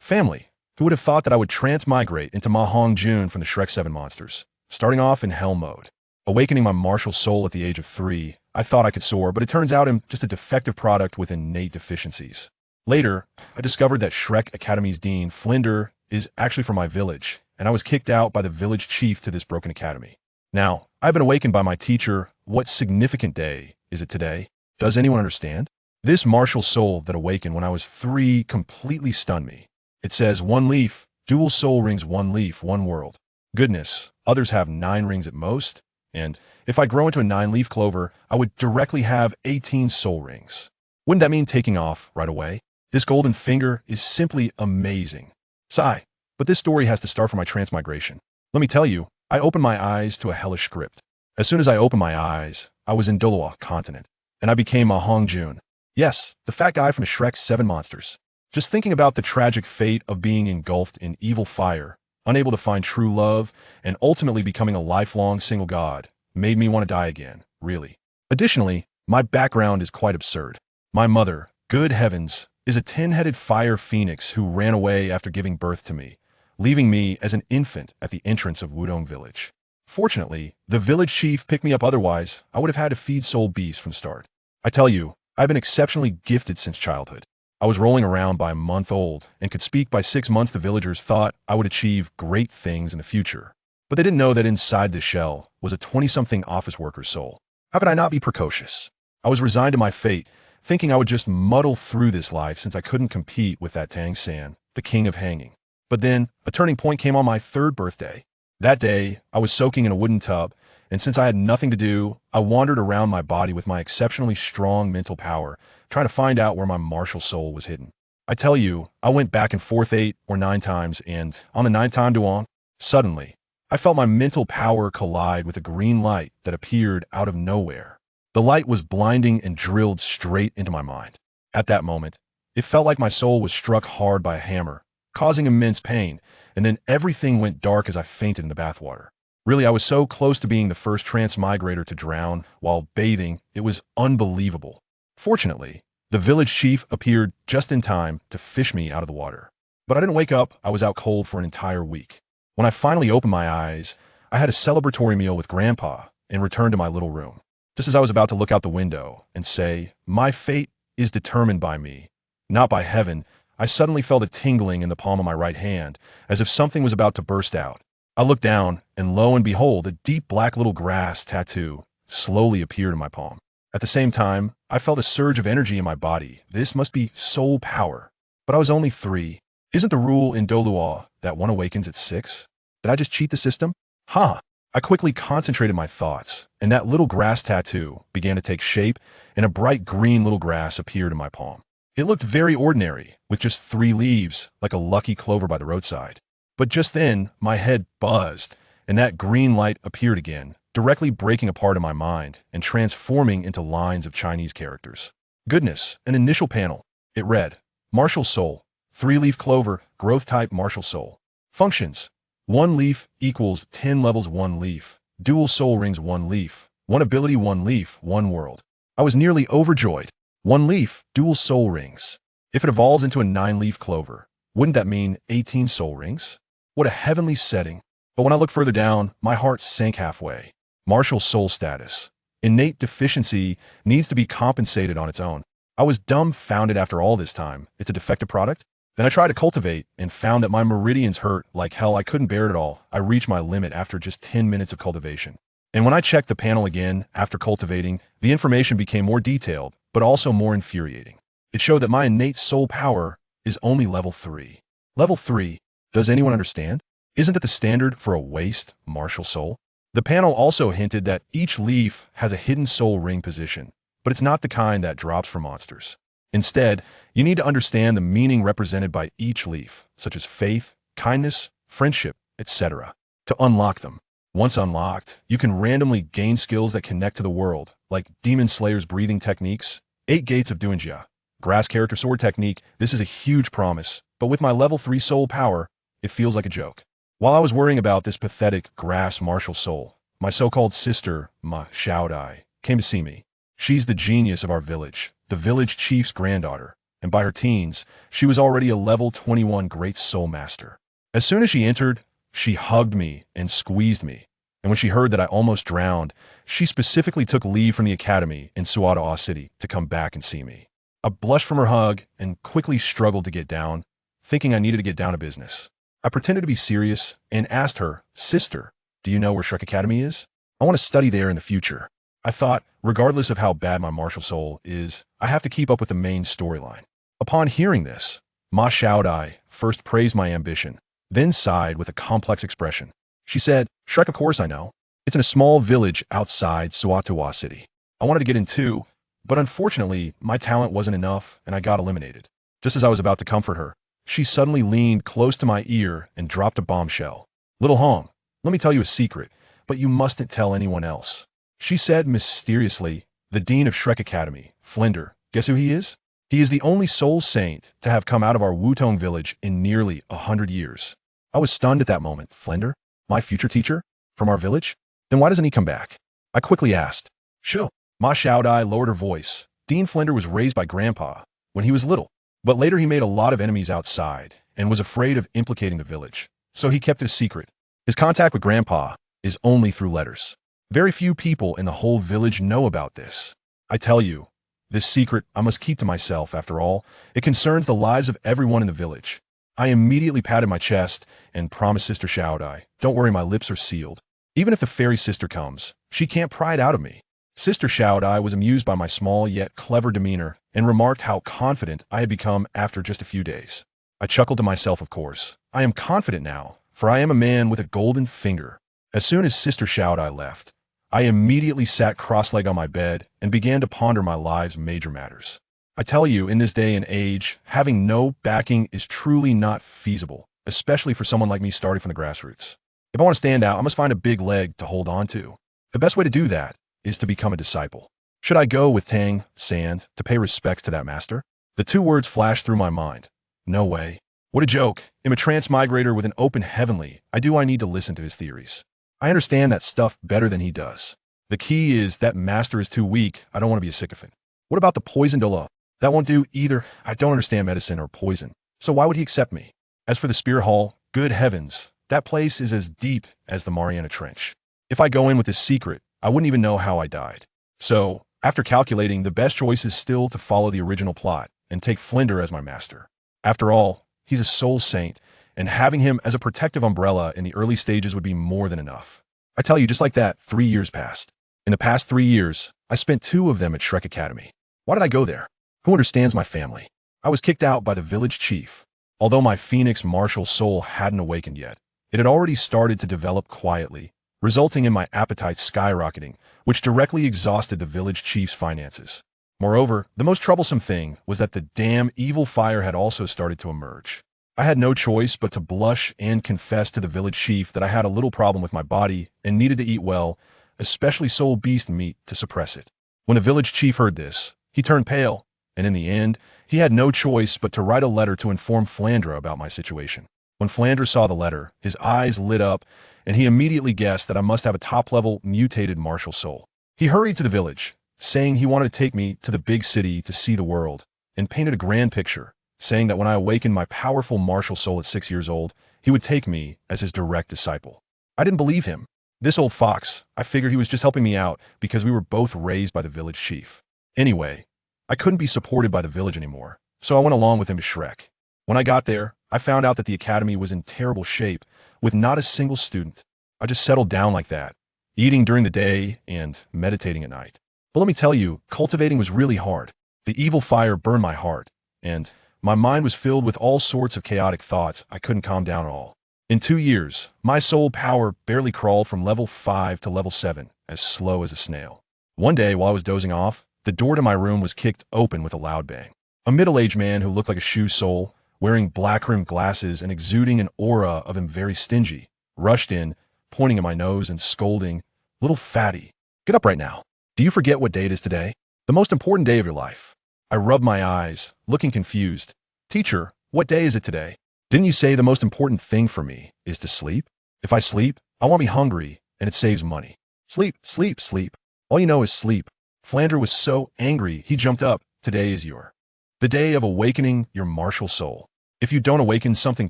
Family. Who would have thought that I would transmigrate into MaHongjun from the Shrek 7 monsters? Starting off in hell mode. Awakening my martial soul at the age of 3, I thought I could soar, but it turns out I'm just a defective product with innate deficiencies. Later, I discovered that Shrek Academy's dean, Flinder, is actually from my village, and I was kicked out by the village chief to this broken academy. Now, I've been awakened by my teacher. What significant day is it today? Does anyone understand? This martial soul that awakened when I was 3 completely stunned me. It says 1 leaf, dual soul rings 1 leaf, 1 world. Goodness, others have 9 rings at most, and if I grow into a 9-leaf clover, I would directly have 18 soul rings. Wouldn't that mean taking off right away? This golden finger is simply amazing. Sigh, but this story has to start from my transmigration. Let me tell you, I opened my eyes to a hellish script. As soon as I opened my eyes, I was in Douluo continent, and I became a Hongjun. Yes, the fat guy from the Shrek 7 monsters. Just thinking about the tragic fate of being engulfed in evil fire, unable to find true love, and ultimately becoming a lifelong single god, made me want to die again, really. Additionally, my background is quite absurd. My mother, good heavens, is a 10-headed fire phoenix who ran away after giving birth to me, leaving me as an infant at the entrance of Wudong village. Fortunately, the village chief picked me up, otherwise I would have had to feed soul beasts from the start. I tell you, I've been exceptionally gifted since childhood. I was rolling around by a month old and could speak by 6 months. The villagers thought I would achieve great things in the future, but they didn't know that inside the shell was a 20-something office worker's soul. How could I not be precocious? I was resigned to my fate, thinking I would just muddle through this life since I couldn't compete with that Tang San, the king of hanging. But then, a turning point came on my 3rd birthday. That day, I was soaking in a wooden tub, and since I had nothing to do, I wandered around my body with my exceptionally strong mental power, trying to find out where my martial soul was hidden. I tell you, I went back and forth 8 or 9 times, and on the 9th time, suddenly, I felt my mental power collide with a green light that appeared out of nowhere. The light was blinding and drilled straight into my mind. At that moment, it felt like my soul was struck hard by a hammer, causing immense pain, and then everything went dark as I fainted in the bathwater. Really, I was so close to being the first transmigrator to drown while bathing, it was unbelievable. Fortunately, the village chief appeared just in time to fish me out of the water. But I didn't wake up. I was out cold for an entire week. When I finally opened my eyes, I had a celebratory meal with Grandpa and returned to my little room. Just as I was about to look out the window and say, "My fate is determined by me, not by heaven," I suddenly felt a tingling in the palm of my right hand, as if something was about to burst out. I looked down, and lo and behold, a deep black little grass tattoo slowly appeared in my palm. At the same time, I felt a surge of energy in my body. This must be soul power. But I was only 3. Isn't the rule in Douluo that one awakens at 6? Did I just cheat the system? I quickly concentrated my thoughts, and that little grass tattoo began to take shape, and a bright green little grass appeared in my palm. It looked very ordinary, with just 3 leaves, like a lucky clover by the roadside. But just then, my head buzzed, and that green light appeared again, directly breaking apart in my mind and transforming into lines of Chinese characters. Goodness, an initial panel. It read, Martial Soul, 3-leaf clover, growth type martial soul. Functions, 1 leaf equals 10 levels 1 leaf, dual soul rings 1 leaf, 1 ability 1 leaf, 1 world. I was nearly overjoyed. 1 leaf, dual soul rings. If it evolves into a 9-leaf clover, wouldn't that mean 18 soul rings? What a heavenly setting. But when I looked further down, my heart sank halfway. Martial soul status. Innate deficiency needs to be compensated on its own. I was dumbfounded after all this time. It's a defective product? Then I tried to cultivate and found that my meridians hurt like hell. I couldn't bear it at all. I reached my limit after just 10 minutes of cultivation. And when I checked the panel again after cultivating, the information became more detailed, but also more infuriating. It showed that my innate soul power is only level 3. Level 3? Does anyone understand? Isn't that the standard for a waste martial soul? The panel also hinted that each leaf has a hidden soul ring position, but it's not the kind that drops for monsters. Instead, you need to understand the meaning represented by each leaf, such as faith, kindness, friendship, etc., to unlock them. Once unlocked, you can randomly gain skills that connect to the world, like Demon Slayer's breathing techniques, 8 Gates of Duanjia, Grass Character Sword Technique. This is a huge promise, but with my level 3 soul power, it feels like a joke. While I was worrying about this pathetic grass martial soul, my so-called sister, Ma Shaodai, came to see me. She's the genius of our village, the village chief's granddaughter. and by her teens, she was already a level 21 Great Soul Master. As soon as she entered, she hugged me and squeezed me, and when she heard that I almost drowned, she specifically took leave from the academy in Suwadawa City to come back and see me. I blushed from her hug and quickly struggled to get down, thinking I needed to get down to business. I pretended to be serious and asked her, "Sister, do you know where Shrek Academy is? I want to study there in the future." I thought, regardless of how bad my martial soul is, I have to keep up with the main storyline. Upon hearing this, Ma Xiaodai first praised my ambition, then sighed with a complex expression. She said, "Shrek, of course I know. It's in a small village outside Suwadawa City. I wanted to get in too, but unfortunately, my talent wasn't enough and I got eliminated." Just as I was about to comfort her, she suddenly leaned close to my ear and dropped a bombshell. "Little Hong, let me tell you a secret, but you mustn't tell anyone else," she said mysteriously. "The dean of Shrek Academy, Flinder, guess who he is? He is the only soul saint to have come out of our Wutong village in nearly 100 years. I was stunned at that moment. "Flinder? My future teacher? From our village? Then why doesn't he come back?" I quickly asked. "Sure." Ma Xiaodai lowered her voice. "Dean Flinder was raised by Grandpa when he was little, but later he made a lot of enemies outside and was afraid of implicating the village, so he kept it a secret. His contact with Grandpa is only through letters. Very few people in the whole village know about this. I tell you, this secret I must keep to myself. After all, it concerns the lives of everyone in the village." I immediately patted my chest and promised Sister Xiaodai, "Don't worry, my lips are sealed. Even if the fairy sister comes, she can't pry it out of me." Sister Xiaodai was amused by my small yet clever demeanor and remarked how confident I had become after just a few days. I chuckled to myself, of course. I am confident now, for I am a man with a golden finger. As soon as Sister Xiaodai left, I immediately sat cross-legged on my bed and began to ponder my life's major matters. I tell you, in this day and age, having no backing is truly not feasible, especially for someone like me starting from the grassroots. If I want to stand out, I must find a big leg to hold on to. The best way to do that is to become a disciple. Should I go with Tang San to pay respects to that master? The two words flashed through my mind. No way. What a joke. I'm a transmigrator with an open heavenly. I need to listen to his theories. I understand that stuff better than he does. The key is that master is too weak. I don't want to be a sycophant. What about the poison Douluo? That won't do either. I don't understand medicine or poison, so why would he accept me? As for the Spear Hall, good heavens, that place is as deep as the Mariana Trench. If I go in with this secret, I wouldn't even know how I died. So, after calculating, the best choice is still to follow the original plot and take Flinder as my master. After all, he's a soul saint, and having him as a protective umbrella in the early stages would be more than enough. I tell you, just like that, 3 years passed. In the past 3 years, I spent 2 of them at Shrek Academy. Why did I go there? Who understands my family? I was kicked out by the village chief. Although my phoenix martial soul hadn't awakened yet, it had already started to develop quietly, resulting in my appetite skyrocketing, which directly exhausted the village chief's finances. Moreover, the most troublesome thing was that the damn evil fire had also started to emerge. I had no choice but to blush and confess to the village chief that I had a little problem with my body and needed to eat well, especially soul beast meat, to suppress it. When the village chief heard this, he turned pale, and in the end, he had no choice but to write a letter to inform Flandre about my situation. When Flandre saw the letter, his eyes lit up, and he immediately guessed that I must have a top-level mutated martial soul. He hurried to the village, saying he wanted to take me to the big city to see the world, and painted a grand picture, saying that when I awakened my powerful martial soul at 6 years old, he would take me as his direct disciple. I didn't believe him. This old fox, I figured he was just helping me out because we were both raised by the village chief. Anyway, I couldn't be supported by the village anymore, so I went along with him to Shrek. When I got there, I found out that the academy was in terrible shape, with not a single student. I just settled down like that, eating during the day and meditating at night. But let me tell you, cultivating was really hard. The evil fire burned my heart, and my mind was filled with all sorts of chaotic thoughts I couldn't calm down at all. In 2 years, my soul power barely crawled from level 5 to level 7, as slow as a snail. One day, while I was dozing off, the door to my room was kicked open with a loud bang. A middle-aged man who looked like a shoe sole, wearing black-rimmed glasses and exuding an aura of him very stingy, rushed in, pointing at my nose and scolding, "Little fatty, get up right now. Do you forget what day it is today? The most important day of your life." I rubbed my eyes, looking confused. "Teacher, what day is it today? Didn't you say the most important thing for me is to sleep? If I sleep, I won't be hungry, and it saves money. Sleep, sleep, sleep. All you know is sleep." Flandre was so angry, he jumped up. "Today is your The day of awakening your martial soul. If you don't awaken something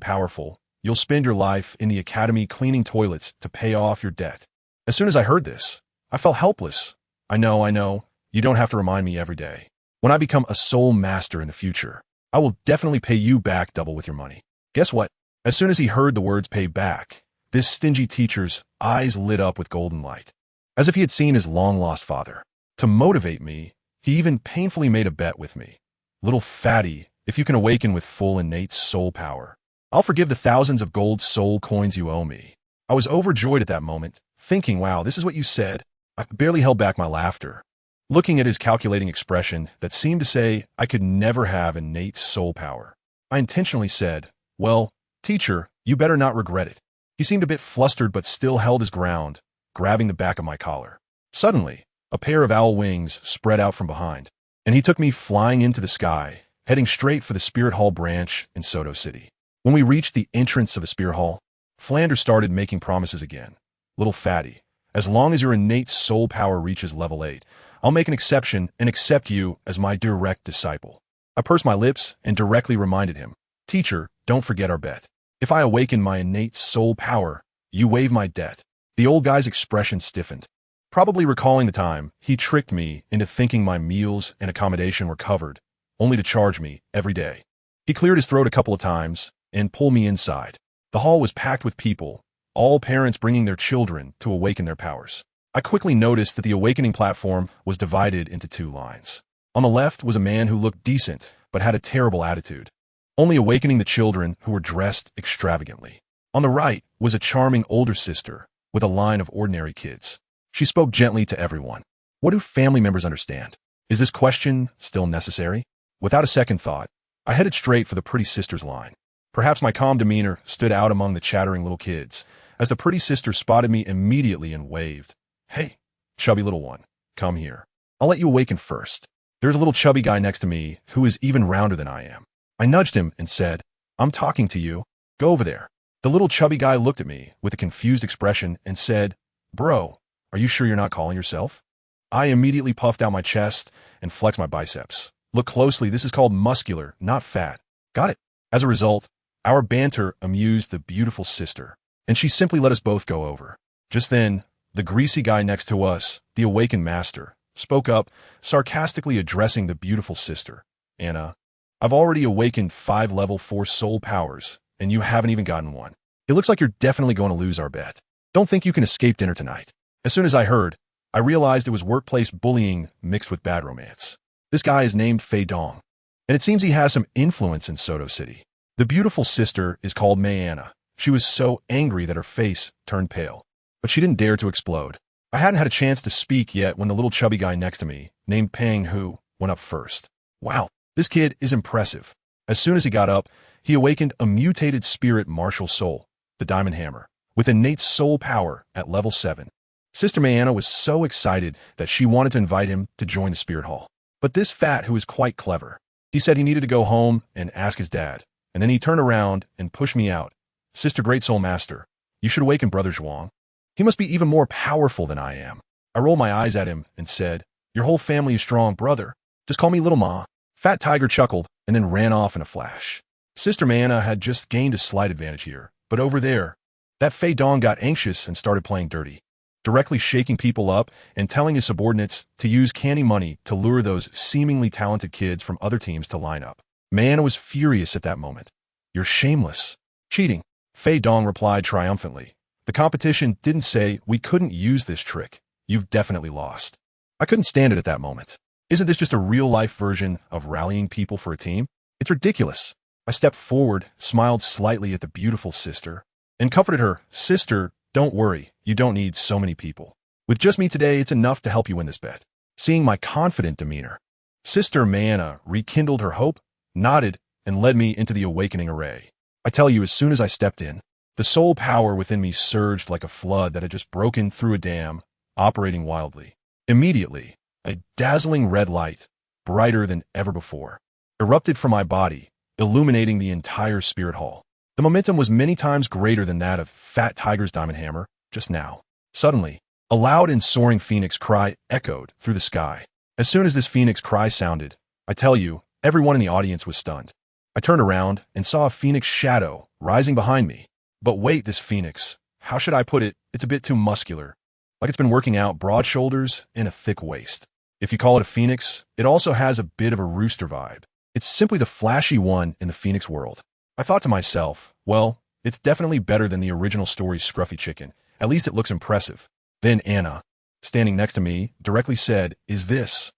powerful, you'll spend your life in the academy cleaning toilets to pay off your debt. As soon as I heard this, I felt helpless. I know, you don't have to remind me every day. When I become a soul master in the future, I will definitely pay you back double with your money. Guess what? As soon as he heard the words pay back, this stingy teacher's eyes lit up with golden light, as if he had seen his long-lost father. To motivate me, he even painfully made a bet with me. Little fatty, if you can awaken with full innate soul power, I'll forgive the thousands of gold soul coins you owe me. I was overjoyed at that moment, thinking, wow, this is what you said? I barely held back my laughter, looking at his calculating expression that seemed to say I could never have innate soul power. I intentionally said, well, teacher, you better not regret it. He seemed a bit flustered but still held his ground, grabbing the back of my collar. Suddenly, a pair of owl wings spread out from behind, and he took me flying into the sky, heading straight for the Spirit Hall branch in Soto City. When we reached the entrance of the Spirit Hall, Flanders started making promises again. Little fatty, as long as your innate soul power reaches level 8, I'll make an exception and accept you as my direct disciple. I pursed my lips and directly reminded him, teacher, don't forget our bet. If I awaken my innate soul power, you waive my debt. The old guy's expression stiffened, probably recalling the time he tricked me into thinking my meals and accommodation were covered, only to charge me every day. He cleared his throat a couple of times and pulled me inside. The hall was packed with people, all parents bringing their children to awaken their powers. I quickly noticed that the awakening platform was divided into 2 lines. On the left was a man who looked decent, but had a terrible attitude, only awakening the children who were dressed extravagantly. On the right was a charming older sister with a line of ordinary kids. She spoke gently to everyone. What do family members understand? Is this question still necessary? Without a second thought, I headed straight for the pretty sister's line. Perhaps my calm demeanor stood out among the chattering little kids, as the pretty sister spotted me immediately and waved. Hey, chubby little one, come here. I'll let you awaken first. There's a little chubby guy next to me who is even rounder than I am. I nudged him and said, I'm talking to you. Go over there. The little chubby guy looked at me with a confused expression and said, Bro, are you sure you're not calling yourself? I immediately puffed out my chest and flexed my biceps. Look closely, this is called muscular, not fat. Got it? As a result, our banter amused the beautiful sister, and she simply let us both go over. Just then, the greasy guy next to us, the awakened master, spoke up, sarcastically addressing the beautiful sister. Anna, I've already awakened 5 level 4 soul powers, and you haven't even gotten one. It looks like you're definitely going to lose our bet. Don't think you can escape dinner tonight. As soon as I heard, I realized it was workplace bullying mixed with bad romance. This guy is named Fei Dong, and it seems he has some influence in Soto City. The beautiful sister is called Anna. She was so angry that her face turned pale, but she didn't dare to explode. I hadn't had a chance to speak yet when the little chubby guy next to me, named Pang Hu, went up first. Wow, this kid is impressive. As soon as he got up, he awakened a mutated spirit martial soul, the Diamond Hammer, with innate soul power at level 7. Sister Anna was so excited that she wanted to invite him to join the Spirit Hall. But this fat who is quite clever, he said he needed to go home and ask his dad, and then he turned around and pushed me out. Sister Great Soul Master, you should awaken Brother Zhuang. He must be even more powerful than I am. I rolled my eyes at him and said, your whole family is strong, brother. Just call me Little Ma. Fat Tiger chuckled and then ran off in a flash. Sister Anna had just gained a slight advantage here, but over there, that Fei Dong got anxious and started playing dirty, directly shaking people up and telling his subordinates to use candy money to lure those seemingly talented kids from other teams to line up. Anna was furious at that moment. You're shameless. Cheating. Fei Dong replied triumphantly. The competition didn't say we couldn't use this trick. You've definitely lost. I couldn't stand it at that moment. Isn't this just a real-life version of rallying people for a team? It's ridiculous. I stepped forward, smiled slightly at the beautiful sister, and comforted her. Sister, don't worry. You don't need so many people. With just me today, it's enough to help you win this bet. Seeing my confident demeanor, Sister Anna rekindled her hope, nodded, and led me into the awakening array. I tell you, as soon as I stepped in, the soul power within me surged like a flood that had just broken through a dam, operating wildly. Immediately, a dazzling red light, brighter than ever before, erupted from my body, illuminating the entire Spirit Hall. The momentum was many times greater than that of Fat Tiger's Diamond Hammer just now. Suddenly, a loud and soaring phoenix cry echoed through the sky. As soon as this phoenix cry sounded, I tell you, Everyone in the audience was stunned. I turned around and saw a phoenix shadow rising behind me. But wait, this phoenix, how should I put it? It's a bit too muscular. Like it's been working out, broad shoulders and a thick waist. If you call it a phoenix, it also has a bit of a rooster vibe. It's simply the flashy one in the phoenix world. I thought to myself, well, it's definitely better than the original story's scruffy chicken. At least it looks impressive. Then Anna, standing next to me, directly said, "Is this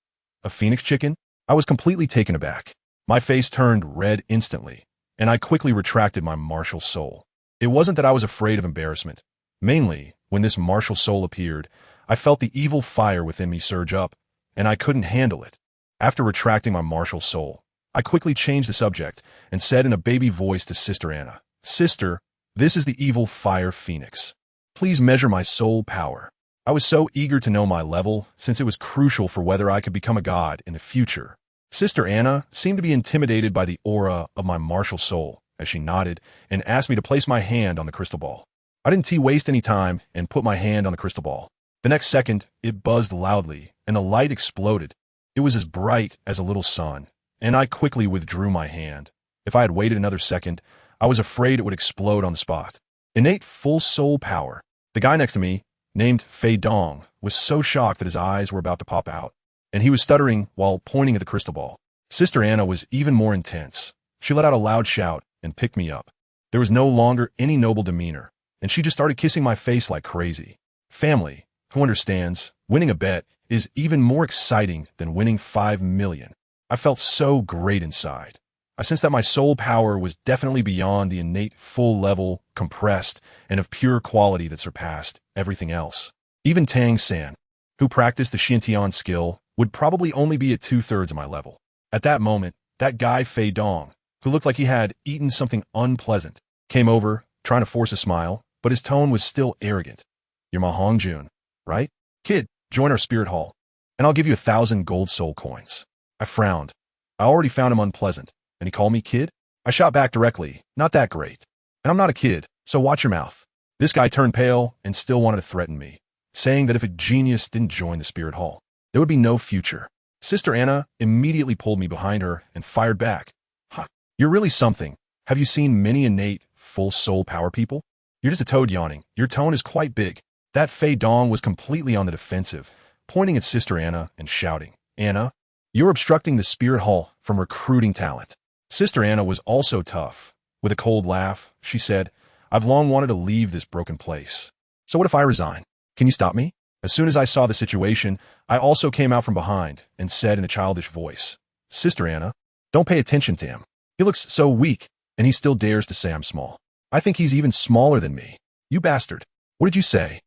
a phoenix chicken?" I was completely taken aback. My face turned red instantly, and I quickly retracted my martial soul. It wasn't that I was afraid of embarrassment. Mainly, when this martial soul appeared, I felt the evil fire within me surge up, and I couldn't handle it. After retracting my martial soul, I quickly changed the subject and said in a baby voice to Sister Anna, "Sister, this is the evil fire phoenix. Please measure my soul power." I was so eager to know my level, since it was crucial for whether I could become a god in the future. Sister Anna seemed to be intimidated by the aura of my martial soul, as she nodded and asked me to place my hand on the crystal ball. I didn't waste any time and put my hand on the crystal ball. The next second, it buzzed loudly, and the light exploded. It was as bright as a little sun, and I quickly withdrew my hand. If I had waited another second, I was afraid it would explode on the spot. Innate full soul power. The guy next to me, named Fei Dong, was so shocked that his eyes were about to pop out, and he was stuttering while pointing at the crystal ball. Sister Anna was even more intense. She let out a loud shout and picked me up. There was no longer any noble demeanor, and she just started kissing my face like crazy. Family, who understands, winning a bet is even more exciting than winning 5 million. I felt so great inside. I sensed that my soul power was definitely beyond the innate full level, compressed, and of pure quality that surpassed everything else. Even Tang San, who practiced the Xiantian skill, would probably only be at 2/3 of my level. At that moment, that guy Fei Dong, who looked like he had eaten something unpleasant, came over, trying to force a smile, but his tone was still arrogant. "You're MaHongjun, right? Kid, join our spirit hall, and I'll give you 1,000 gold soul coins." I frowned. I already found him unpleasant, and he called me kid? I shot back directly, "Not that great. And I'm not a kid, so watch your mouth." This guy turned pale and still wanted to threaten me, saying that if a genius didn't join the spirit hall, there would be no future. Sister Anna immediately pulled me behind her and fired back. "Ha, you're really something. Have you seen many innate, full soul power people? You're just a toad yawning. Your tone is quite big." That Fei Dong was completely on the defensive, pointing at Sister Anna and shouting, "Anna, you're obstructing the spirit hall from recruiting talent." Sister Anna was also tough. With a cold laugh, she said, "I've long wanted to leave this broken place. So what if I resign? Can you stop me?" As soon as I saw the situation, I also came out from behind and said in a childish voice, "Sister Anna, don't pay attention to him. He looks so weak, and he still dares to say I'm small. I think he's even smaller than me. You bastard. What did you say?"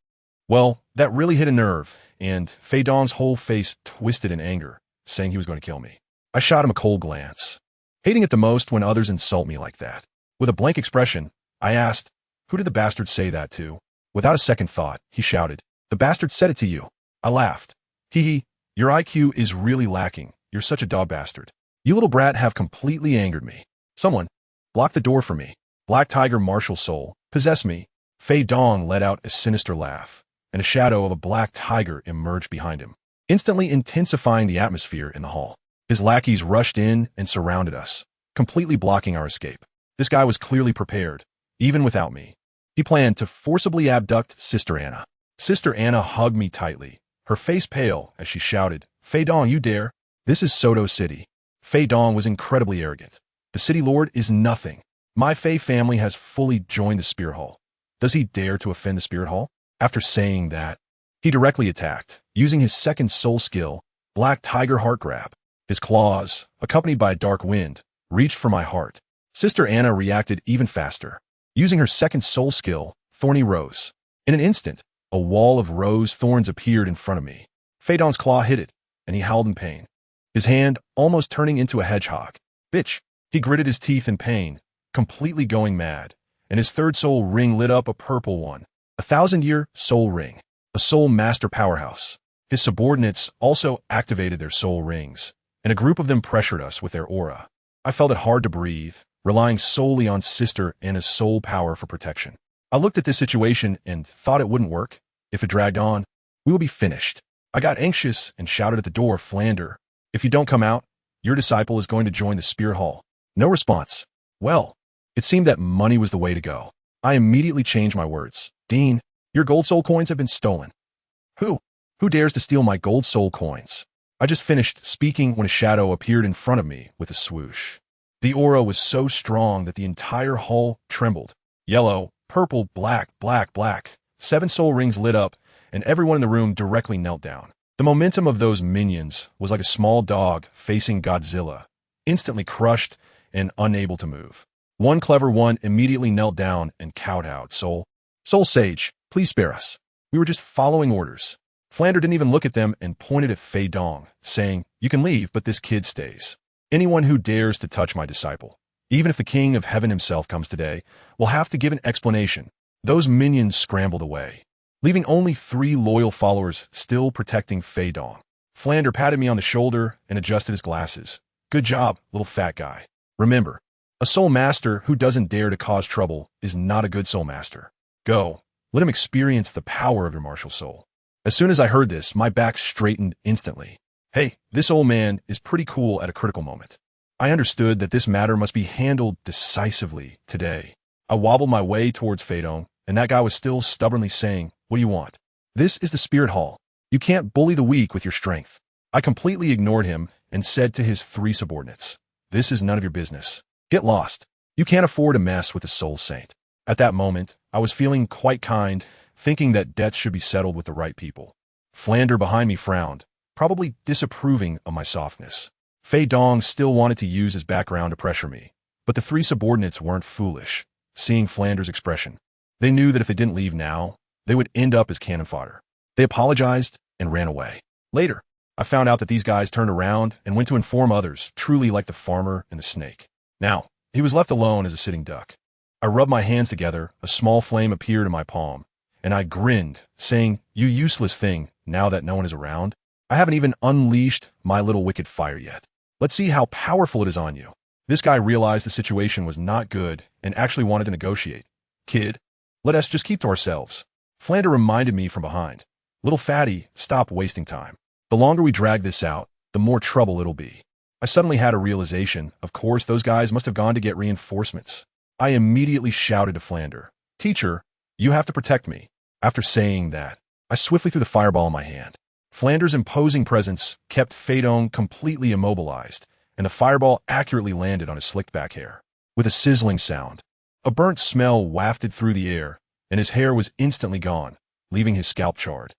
Well, that really hit a nerve, and Fei Dong's whole face twisted in anger, saying he was going to kill me. I shot him a cold glance, hating it the most when others insult me like that. With a blank expression, I asked, "Who did the bastard say that to?" Without a second thought, he shouted, "The bastard said it to you." I laughed. "Hee hee, your IQ is really lacking. You're such a dog bastard. You little brat have completely angered me. Someone, block the door for me. Black Tiger martial soul, possess me." Fei Dong let out a sinister laugh, and a shadow of a black tiger emerged behind him, instantly intensifying the atmosphere in the hall. His lackeys rushed in and surrounded us, completely blocking our escape. This guy was clearly prepared, even without me. He planned to forcibly abduct Sister Anna. Sister Anna hugged me tightly, her face pale as she shouted, "Fei Dong, you dare? This is Soto City." Fei Dong was incredibly arrogant. "The city lord is nothing. My Fei family has fully joined the spirit hall. Does he dare to offend the spirit hall?" After saying that, he directly attacked, using his second soul skill, Black Tiger Heart Grab. His claws, accompanied by a dark wind, reached for my heart. Sister Anna reacted even faster, using her second soul skill, Thorny Rose. In an instant, a wall of rose thorns appeared in front of me. Fei Dong's claw hit it, and he howled in pain, his hand almost turning into a hedgehog. "Bitch!" He gritted his teeth in pain, completely going mad, and his third soul ring lit up a purple one. 1,000-year soul ring, a soul master powerhouse. His subordinates also activated their soul rings, and a group of them pressured us with their aura. I felt it hard to breathe, relying solely on Sister Anna's soul power for protection. I looked at this situation and thought it wouldn't work. If it dragged on, we would be finished. I got anxious and shouted at the door, "Flander, if you don't come out, Your disciple is going to join the Spear Hall. No response. Well, it seemed that money was the way to go. I immediately changed my words. Dean, your gold soul coins have been stolen. Who? Who dares to steal my gold soul coins? I just finished speaking when a shadow appeared in front of me with a swoosh. The aura was so strong that the entire hall trembled. Yellow, purple, black, black, black. 7 soul rings lit up, and everyone in the room directly knelt down. The momentum of those minions was like a small dog facing Godzilla, instantly crushed and unable to move. One clever one immediately knelt down and kowtowed. Soul Sage, please spare us. We were just following orders. Flander didn't even look at them and pointed at Fei Dong, saying, you can leave, but this kid stays. Anyone who dares to touch my disciple, even if the King of Heaven himself comes today, will have to give an explanation. Those minions scrambled away, leaving only 3 loyal followers still protecting Fei Dong. Flander patted me on the shoulder and adjusted his glasses. Good job, little fat guy. Remember, a soul master who doesn't dare to cause trouble is not a good soul master. Go, let him experience the power of your martial soul. As soon as I heard this, my back straightened instantly. Hey, this old man is pretty cool at a critical moment. I understood that this matter must be handled decisively today. I wobbled my way towards Fei Dong, and that guy was still stubbornly saying, what do you want? This is the Spirit Hall. You can't bully the weak with your strength. I completely ignored him and said to his 3 subordinates, this is none of your business. Get lost. You can't afford to mess with the Soul Saint. At that moment, I was feeling quite kind, thinking that debts should be settled with the right people. Flander behind me frowned, probably disapproving of my softness. Fei Dong still wanted to use his background to pressure me, but the 3 subordinates weren't foolish, seeing Flander's expression. They knew that if they didn't leave now, they would end up as cannon fodder. They apologized and ran away. Later, I found out that these guys turned around and went to inform others, truly like the farmer and the snake. Now, he was left alone as a sitting duck. I rubbed my hands together, a small flame appeared in my palm, and I grinned, saying, you useless thing, now that no one is around. I haven't even unleashed my little wicked fire yet. Let's see how powerful it is on you. This guy realized the situation was not good and actually wanted to negotiate. Kid, let us just keep to ourselves. Flander reminded me from behind. Little fatty, stop wasting time. The longer we drag this out, the more trouble it'll be. I suddenly had a realization. Of course, those guys must have gone to get reinforcements. I immediately shouted to Flander, Teacher, you have to protect me. After saying that, I swiftly threw the fireball in my hand. Flander's imposing presence kept Fei Dong completely immobilized, and the fireball accurately landed on his slicked back hair. With a sizzling sound, a burnt smell wafted through the air, and his hair was instantly gone, leaving his scalp charred.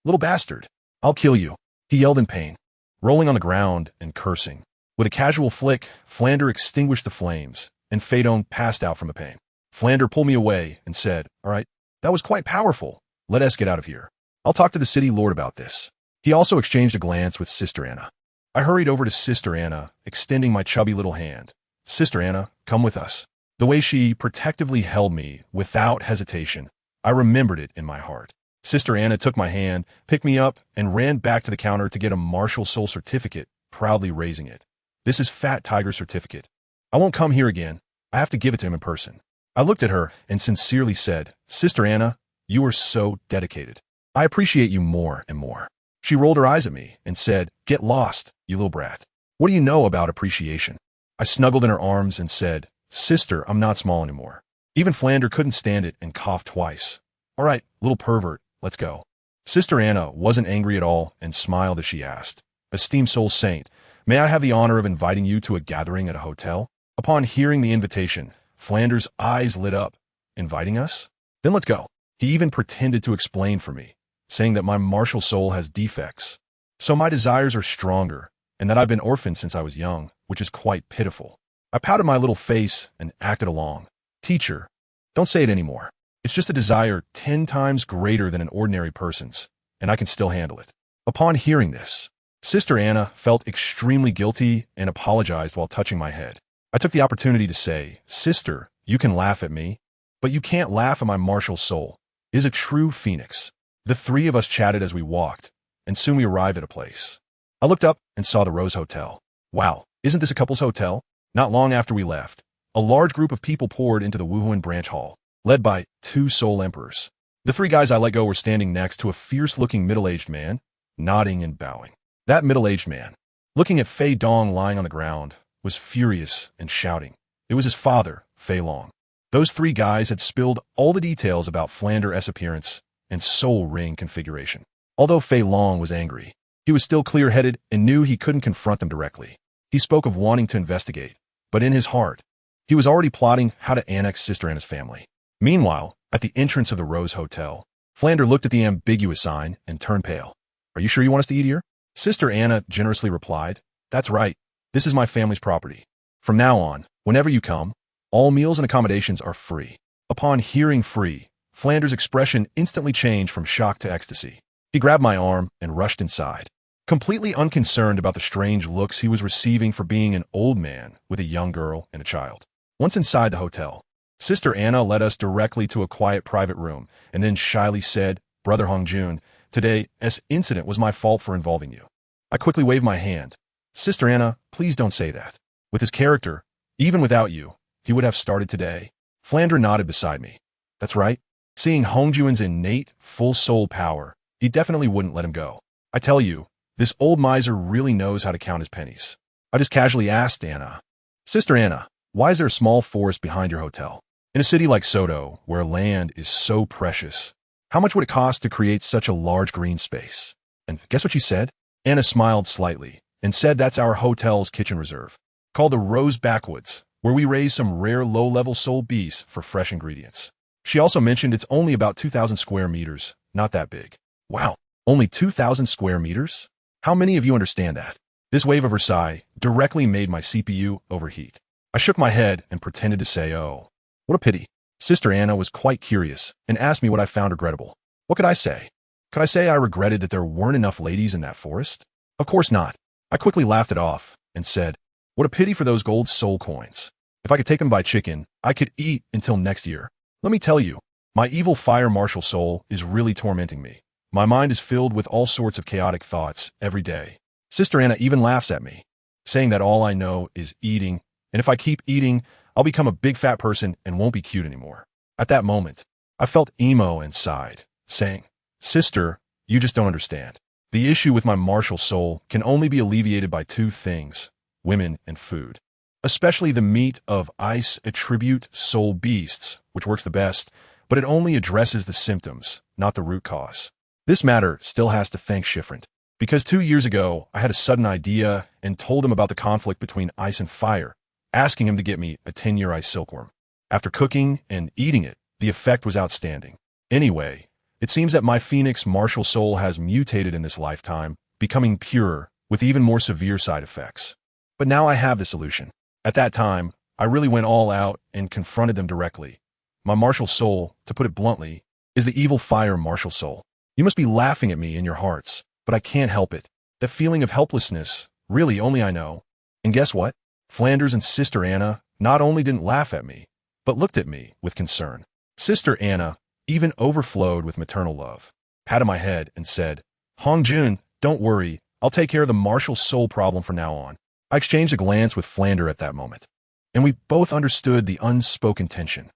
Little bastard, I'll kill you, he yelled in pain, rolling on the ground and cursing. With a casual flick, Flander extinguished the flames, and Fei Dong passed out from the pain. Flander pulled me away and said, all right, that was quite powerful. Let us get out of here. I'll talk to the city lord about this. He also exchanged a glance with Sister Anna. I hurried over to Sister Anna, extending my chubby little hand. Sister Anna, come with us. The way she protectively held me, without hesitation, I remembered it in my heart. Sister Anna took my hand, picked me up, and ran back to the counter to get a martial soul certificate, proudly raising it. This is Fat Tiger's certificate. I won't come here again. I have to give it to him in person. I looked at her and sincerely said, Sister Anna, you are so dedicated. I appreciate you more and more. She rolled her eyes at me and said, get lost, you little brat. What do you know about appreciation? I snuggled in her arms and said, Sister, I'm not small anymore. Even Flander couldn't stand it and coughed twice. All right, little pervert, let's go. Sister Anna wasn't angry at all and smiled as she asked, Esteemed Soul Saint, may I have the honor of inviting you to a gathering at a hotel? Upon hearing the invitation, Flander's eyes lit up. Inviting us? Then let's go. He even pretended to explain for me, saying that my martial soul has defects. So my desires are stronger, and that I've been orphaned since I was young, which is quite pitiful. I pouted my little face and acted along. Teacher, don't say it anymore. It's just a desire 10 times greater than an ordinary person's, and I can still handle it. Upon hearing this, Sister Anna felt extremely guilty and apologized while touching my head. I took the opportunity to say, Sister, you can laugh at me, but you can't laugh at my martial soul. It is a true phoenix. The 3 of us chatted as we walked, and soon we arrived at a place. I looked up and saw the Rose Hotel. Wow, isn't this a couple's hotel? Not long after we left, a large group of people poured into the Wuhunwith branch hall, led by 2 soul emperors. The 3 guys I let go were standing next to a fierce-looking middle-aged man, nodding and bowing. That middle-aged man, looking at Fei Dong lying on the ground, was furious and shouting. It was his father, Fei Long. Those three guys had spilled all the details about Flander's appearance and soul ring configuration. Although Fei Long was angry, he was still clear-headed and knew he couldn't confront them directly. He spoke of wanting to investigate, but in his heart, he was already plotting how to annex Sister Anna's family. Meanwhile, at the entrance of the Rose Hotel, Flander looked at the ambiguous sign and turned pale. "Are you sure you want us to eat here?" Sister Anna generously replied, "That's right. This is my family's property. From now on, whenever you come, all meals and accommodations are free." Upon hearing free, Flander's expression instantly changed from shock to ecstasy. He grabbed my arm and rushed inside, completely unconcerned about the strange looks he was receiving for being an old man with a young girl and a child. Once inside the hotel, Sister Anna led us directly to a quiet private room and then shyly said, "Brother Hongjun, today's incident was my fault for involving you." I quickly waved my hand. "Sister Anna, please don't say that. With his character, even without you, he would have started today." Flander nodded beside me. "That's right. Seeing Hongjun's innate, full-soul power, he definitely wouldn't let him go. I tell you, this old miser really knows how to count his pennies." I just casually asked Anna, "Sister Anna, why is there a small forest behind your hotel? In a city like Soto, where land is so precious, how much would it cost to create such a large green space?" And guess what she said? Anna smiled slightly and said that's our hotel's kitchen reserve, called the Rose Backwoods, where we raise some rare low-level soul beasts for fresh ingredients. She also mentioned it's only about 2,000 square meters, not that big. Wow, only 2,000 square meters? How many of you understand that? This wave of Versailles directly made my CPU overheat. I shook my head and pretended to say, "Oh, what a pity." Sister Anna was quite curious and asked me what I found regrettable. What could I say? Could I say I regretted that there weren't enough ladies in that forest? Of course not. I quickly laughed it off and said, "What a pity for those gold soul coins. If I could take them by chicken, I could eat until next year." Let me tell you, my evil fire martial soul is really tormenting me. My mind is filled with all sorts of chaotic thoughts every day. Sister Anna even laughs at me, saying that all I know is eating, and if I keep eating, I'll become a big fat person and won't be cute anymore. At that moment, I felt emo and sighed, saying, "Sister, you just don't understand. The issue with my martial soul can only be alleviated by two things: women and food. Especially the meat of ice attribute soul beasts, which works the best, but it only addresses the symptoms, not the root cause." This matter still has to thank Schifrin, because 2 years ago, I had a sudden idea and told him about the conflict between ice and fire, asking him to get me a 10-year ice silkworm. After cooking and eating it, the effect was outstanding. Anyway, it seems that my Phoenix martial soul has mutated in this lifetime, becoming purer, with even more severe side effects. But now I have the solution. At that time, I really went all out and confronted them directly. My martial soul, to put it bluntly, is the evil fire martial soul. You must be laughing at me in your hearts, but I can't help it. The feeling of helplessness, really only I know. And guess what? Flanders and Sister Anna not only didn't laugh at me, but looked at me with concern. Sister Anna even overflowed with maternal love, patted my head and said, "Hongjun, don't worry, I'll take care of the martial soul problem from now on." I exchanged a glance with Flander at that moment, and we both understood the unspoken tension.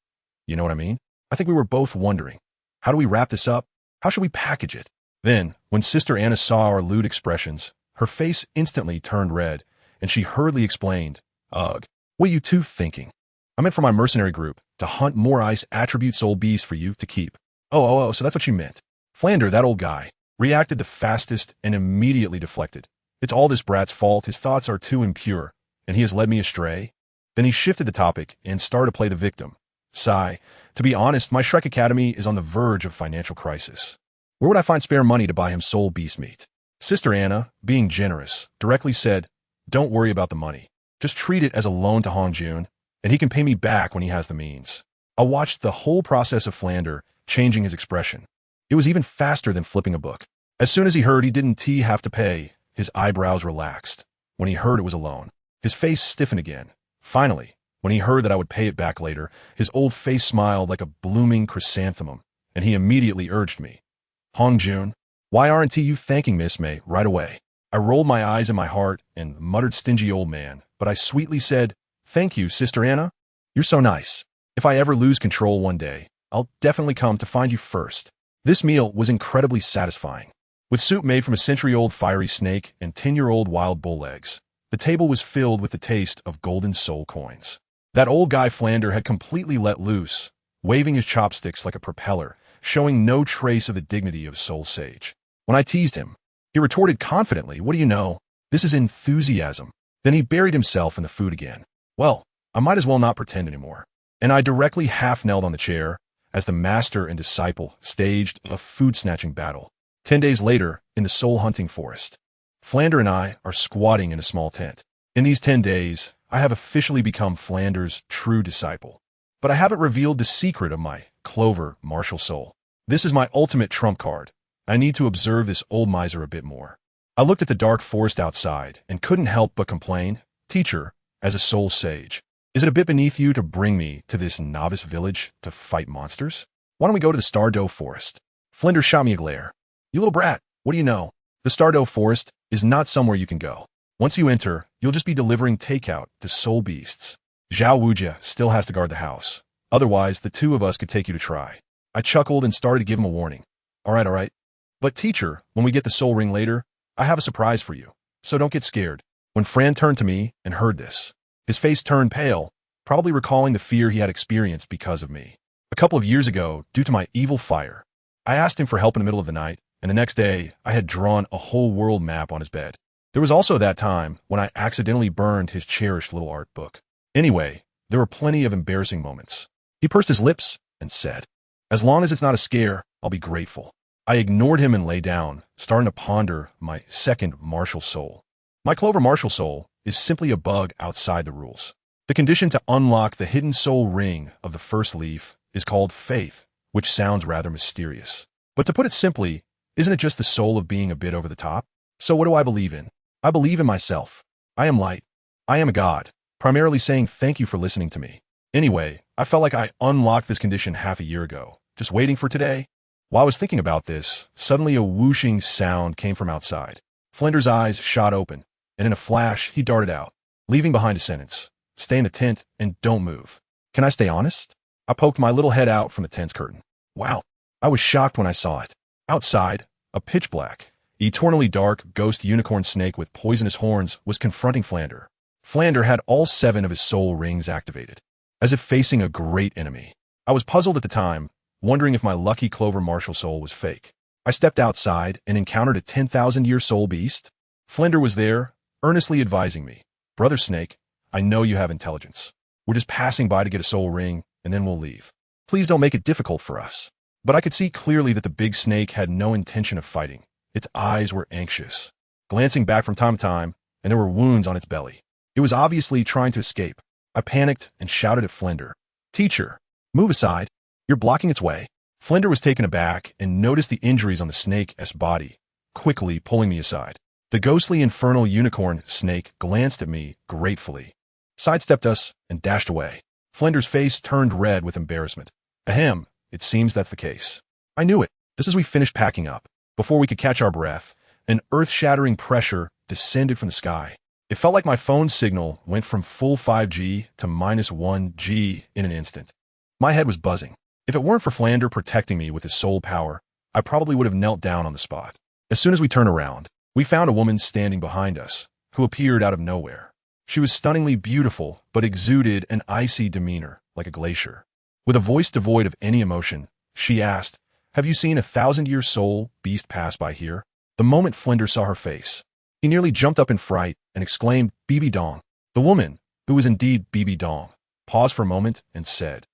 You know what I mean? I think we were both wondering, how do we wrap this up? How should we package it? Then, when Sister Anna saw our lewd expressions, her face instantly turned red, and she hurriedly explained, "Ugh, what are you two thinking? I meant for my mercenary group to hunt more ice attribute soul beasts for you to keep." Oh, so that's what you meant. Flander, that old guy, reacted the fastest and immediately deflected. "It's all this brat's fault. His thoughts are too impure, and he has led me astray." Then he shifted the topic and started to play the victim. Sigh. To be honest, my Shrek Academy is on the verge of financial crisis. Where would I find spare money to buy him soul beast meat? Sister Anna, being generous, directly said, "Don't worry about the money. Just treat it as a loan to Hongjun, and he can pay me back when he has the means." I watched the whole process of Flander changing his expression. It was even faster than flipping a book. As soon as he heard he didn't have to pay, his eyebrows relaxed. When he heard it was a loan, his face stiffened again. Finally, when he heard that I would pay it back later, his old face smiled like a blooming chrysanthemum, and he immediately urged me, "Hongjun, why aren't you thanking Miss May right away?" I rolled my eyes in my heart and muttered, "Stingy old man," but I sweetly said, "Thank you, Sister Anna. You're so nice. If I ever lose control one day, I'll definitely come to find you first." This meal was incredibly satisfying. with soup made from a century-old fiery snake and 10-year-old wild bull eggs. The table was filled with the taste of golden soul coins. That old guy Flander had completely let loose, waving his chopsticks like a propeller, showing no trace of the dignity of a soul sage. When I teased him, he retorted confidently, "What do you know? This is enthusiasm." Then he buried himself in the food again. Well, I might as well not pretend anymore. And I directly half-knelt on the chair as the master and disciple staged a food-snatching battle. 10 days later, in the soul-hunting forest, Flander and I are squatting in a small tent. In these 10 days, I have officially become Flander's true disciple. But I haven't revealed the secret of my Clover martial soul. This is my ultimate trump card. I need to observe this old miser a bit more. I looked at the dark forest outside and couldn't help but complain, "Teacher, as a soul sage, is it a bit beneath you to bring me to this novice village to fight monsters? Why don't we go to the Stardow Forest?" Flinder shot me a glare. "You little brat, what do you know? The Stardow Forest is not somewhere you can go. Once you enter, you'll just be delivering takeout to soul beasts. Zhao Wujia still has to guard the house. Otherwise, the two of us could take you to try." I chuckled and started to give him a warning. All right. But teacher, when we get the soul ring later, I have a surprise for you, so don't get scared." When Fran turned to me and heard this, his face turned pale, probably recalling the fear he had experienced because of me. A couple of years ago, due to my evil fire, I asked him for help in the middle of the night, and the next day, I had drawn a whole world map on his bed. There was also that time when I accidentally burned his cherished little art book. Anyway, there were plenty of embarrassing moments. He pursed his lips and said, "As long as it's not a scare, I'll be grateful." I ignored him and lay down, starting to ponder my second martial soul. My Clover martial soul is simply a bug outside the rules. The condition to unlock the hidden soul ring of the first leaf is called faith, which sounds rather mysterious. But to put it simply, isn't it just the soul of being a bit over the top? So what do I believe in? I believe in myself. I am light. I am a god, primarily saying thank you for listening to me. Anyway, I felt like I unlocked this condition half a year ago, just waiting for today. While I was thinking about this, suddenly a whooshing sound came from outside. Flinder's eyes shot open, and in a flash, he darted out, leaving behind a sentence. "Stay in the tent and don't move." Can I stay honest? I poked my little head out from the tent's curtain. Wow, I was shocked when I saw it. Outside, a pitch-black, eternally dark ghost unicorn snake with poisonous horns was confronting Flander. Flander had all 7 of his soul rings activated, as if facing a great enemy. I was puzzled at the time, wondering if my lucky Clover martial soul was fake. I stepped outside and encountered a 10,000-year soul beast. Flinder was there, earnestly advising me, "Brother Snake, I know you have intelligence. We're just passing by to get a soul ring, and then we'll leave. Please don't make it difficult for us." But I could see clearly that the big snake had no intention of fighting. Its eyes were anxious, glancing back from time to time, and there were wounds on its belly. It was obviously trying to escape. I panicked and shouted at Flinder, "Teacher, move aside. You're blocking its way." Flinder was taken aback and noticed the injuries on the snake's body, quickly pulling me aside. The ghostly infernal unicorn snake glanced at me gratefully, sidestepped us, and dashed away. Flinder's face turned red with embarrassment. Ahem, it seems that's the case. I knew it. Just as we finished packing up, before we could catch our breath, an earth-shattering pressure descended from the sky. It felt like my phone signal went from full 5G to -1G in an instant. My head was buzzing. If it weren't for Flander protecting me with his soul power, I probably would have knelt down on the spot. As soon as we turned around, we found a woman standing behind us, who appeared out of nowhere. She was stunningly beautiful, but exuded an icy demeanor, like a glacier. With a voice devoid of any emotion, she asked, "Have you seen a 1,000-year soul beast pass by here?" The moment Flinder saw her face, he nearly jumped up in fright and exclaimed, "Bibi Dong." The woman, who was indeed Bibi Dong, paused for a moment and said,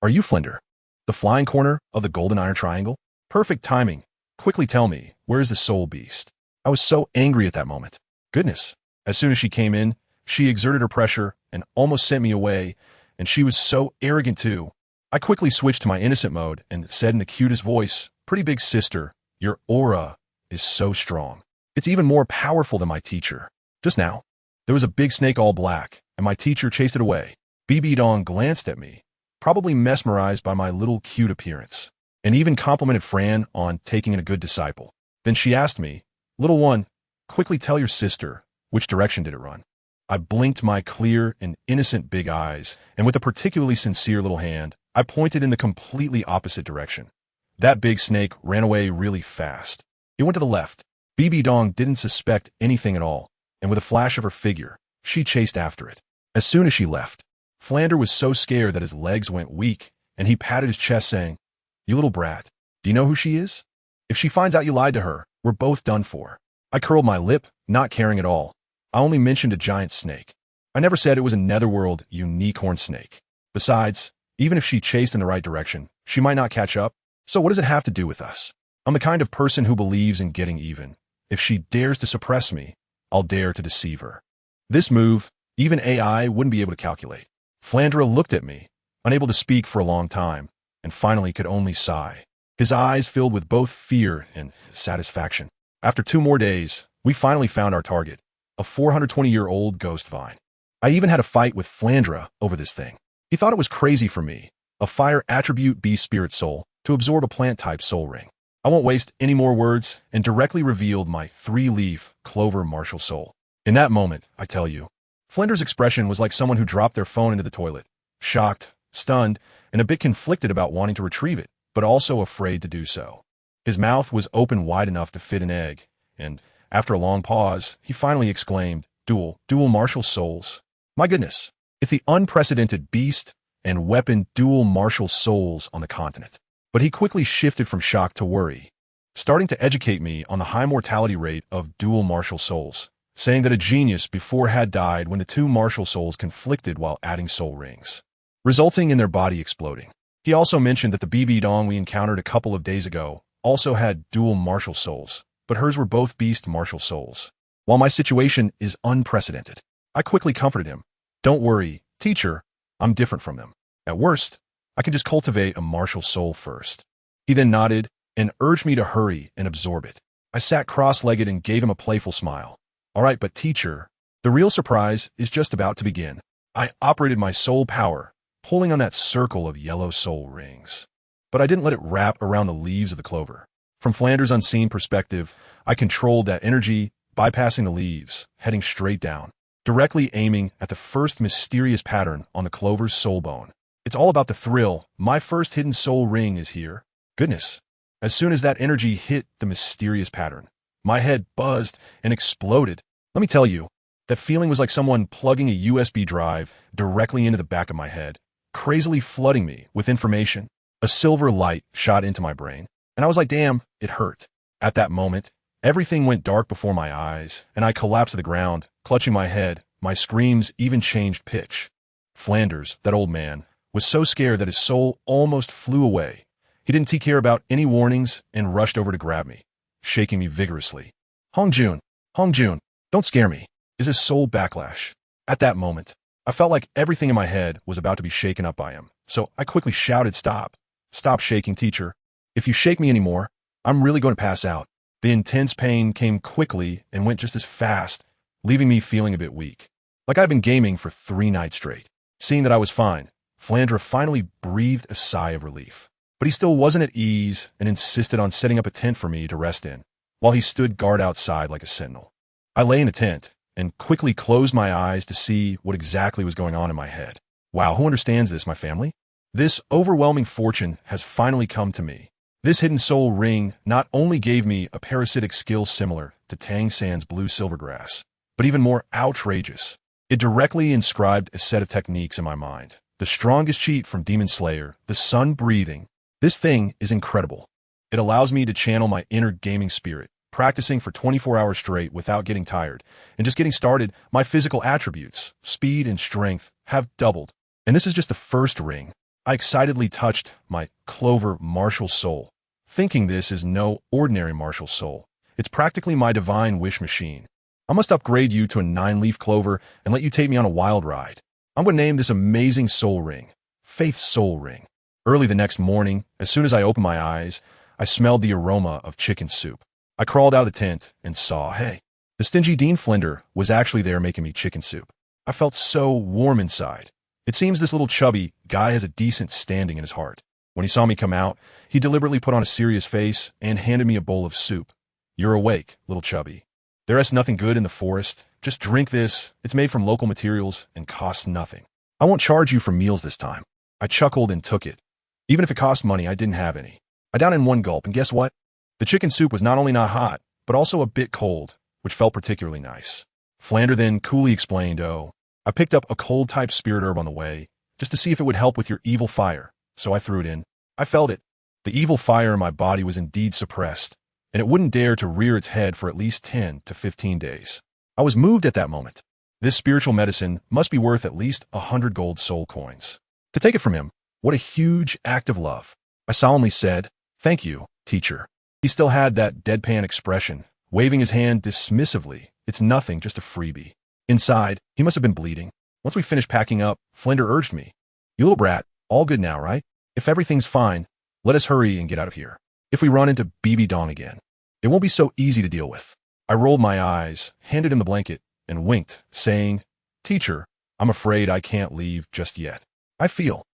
"Are you Flinder? The flying corner of the golden iron triangle?" Perfect timing. Quickly tell me, where is the soul beast? I was so angry at that moment. Goodness. As soon as she came in, she exerted her pressure and almost sent me away, and she was so arrogant too. I quickly switched to my innocent mode and said in the cutest voice, "Pretty big sister, your aura is so strong. It's even more powerful than my teacher." Just now, there was a big snake all black, and my teacher chased it away. Bibi Dong glanced at me, probably mesmerized by my little cute appearance, and even complimented Fran on taking in a good disciple. Then she asked me, "Little one, quickly tell your sister, which direction did it run?" I blinked my clear and innocent big eyes, and with a particularly sincere little hand, I pointed in the completely opposite direction. That big snake ran away really fast. It went to the left. BB Dong didn't suspect anything at all, and with a flash of her figure, she chased after it. As soon as she left, Flander was so scared that his legs went weak, and he patted his chest saying, "You little brat, do you know who she is? If she finds out you lied to her, we're both done for." I curled my lip, not caring at all. I only mentioned a giant snake. I never said it was a netherworld unicorn snake. Besides, even if she chased in the right direction, she might not catch up. So what does it have to do with us? I'm the kind of person who believes in getting even. If she dares to suppress me, I'll dare to deceive her. This move, even AI wouldn't be able to calculate. Flandra looked at me, unable to speak for a long time, and finally could only sigh. His eyes filled with both fear and satisfaction. After 2 more days, we finally found our target, a 420-year-old ghost vine. I even had a fight with Flandra over this thing. He thought it was crazy for me, a fire attribute beast spirit soul, to absorb a plant-type soul ring. I won't waste any more words and directly revealed my 3-leaf clover martial soul. In that moment, I tell you, Flandra's expression was like someone who dropped their phone into the toilet, shocked, stunned, and a bit conflicted about wanting to retrieve it, but also afraid to do so. His mouth was open wide enough to fit an egg, and after a long pause, he finally exclaimed, dual martial souls. My goodness, it's the unprecedented beast and weapon dual martial souls on the continent. But he quickly shifted from shock to worry, starting to educate me on the high mortality rate of dual martial souls, saying that a genius before had died when the 2 martial souls conflicted while adding soul rings, resulting in their body exploding. He also mentioned that the BB Dong we encountered a couple of days ago also had dual martial souls, but hers were both beast martial souls. While my situation is unprecedented, I quickly comforted him. Don't worry, teacher, I'm different from them. At worst, I can just cultivate a martial soul first. He then nodded and urged me to hurry and absorb it. I sat cross-legged and gave him a playful smile. All right, but teacher, the real surprise is just about to begin. I operated my soul power, pulling on that circle of yellow soul rings. But I didn't let it wrap around the leaves of the clover. From Flanders' unseen perspective, I controlled that energy, bypassing the leaves, heading straight down, directly aiming at the first mysterious pattern on the clover's soul bone. It's all about the thrill. My first hidden soul ring is here. Goodness. As soon as that energy hit the mysterious pattern, my head buzzed and exploded. Let me tell you, that feeling was like someone plugging a USB drive directly into the back of my head, crazily flooding me with information. A silver light shot into my brain, and I was like, damn, it hurt. At that moment, everything went dark before my eyes, and I collapsed to the ground, clutching my head. My screams even changed pitch. Flanders, that old man, was so scared that his soul almost flew away. He didn't care about any warnings and rushed over to grab me, shaking me vigorously. Hongjun, don't scare me, is his soul backlash. At that moment, I felt like everything in my head was about to be shaken up by him, so I quickly shouted, stop. Stop shaking, teacher. If you shake me anymore, I'm really going to pass out. The intense pain came quickly and went just as fast, leaving me feeling a bit weak, like I'd been gaming for 3 nights straight. Seeing that I was fine, Flandra finally breathed a sigh of relief. But he still wasn't at ease and insisted on setting up a tent for me to rest in, while he stood guard outside like a sentinel. I lay in the tent and quickly closed my eyes to see what exactly was going on in my head. Wow, who understands this, my family? This overwhelming fortune has finally come to me. This hidden soul ring not only gave me a parasitic skill similar to Tang San's blue silvergrass, but even more outrageous. It directly inscribed a set of techniques in my mind. The strongest cheat from Demon Slayer, the sun breathing. This thing is incredible. It allows me to channel my inner gaming spirit, practicing for 24 hours straight without getting tired. And just getting started, my physical attributes, speed and strength, have doubled. And this is just the first ring. I excitedly touched my clover martial soul, thinking this is no ordinary martial soul. It's practically my divine wish machine. I must upgrade you to a 9-leaf clover and let you take me on a wild ride. I'm going to name this amazing soul ring, Faith's Soul Ring. Early the next morning, as soon as I opened my eyes, I smelled the aroma of chicken soup. I crawled out of the tent and saw, hey, the stingy Dean Flender was actually there making me chicken soup. I felt so warm inside. It seems this little chubby guy has a decent standing in his heart. When he saw me come out, he deliberately put on a serious face and handed me a bowl of soup. You're awake, little chubby. There is nothing good in the forest. Just drink this. It's made from local materials and costs nothing. I won't charge you for meals this time. I chuckled and took it. Even if it cost money, I didn't have any. I downed in one gulp, and guess what? The chicken soup was not only not hot, but also a bit cold, which felt particularly nice. Flander then coolly explained, "Oh, I picked up a cold-type spirit herb on the way, just to see if it would help with your evil fire, so I threw it in. I felt it. The evil fire in my body was indeed suppressed, and it wouldn't dare to rear its head for at least 10 to 15 days. I was moved at that moment. This spiritual medicine must be worth at least 100 gold soul coins. To take it from him, what a huge act of love. I solemnly said, "Thank you, teacher." He still had that deadpan expression, waving his hand dismissively. "It's nothing, just a freebie." Inside, he must have been bleeding. Once we finished packing up, Flinder urged me, "You little brat, all good now, right? If everything's fine, let us hurry and get out of here. If we run into BB Dong again, it won't be so easy to deal with." I rolled my eyes, handed him the blanket, and winked, saying, "Teacher, I'm afraid I can't leave just yet. I feel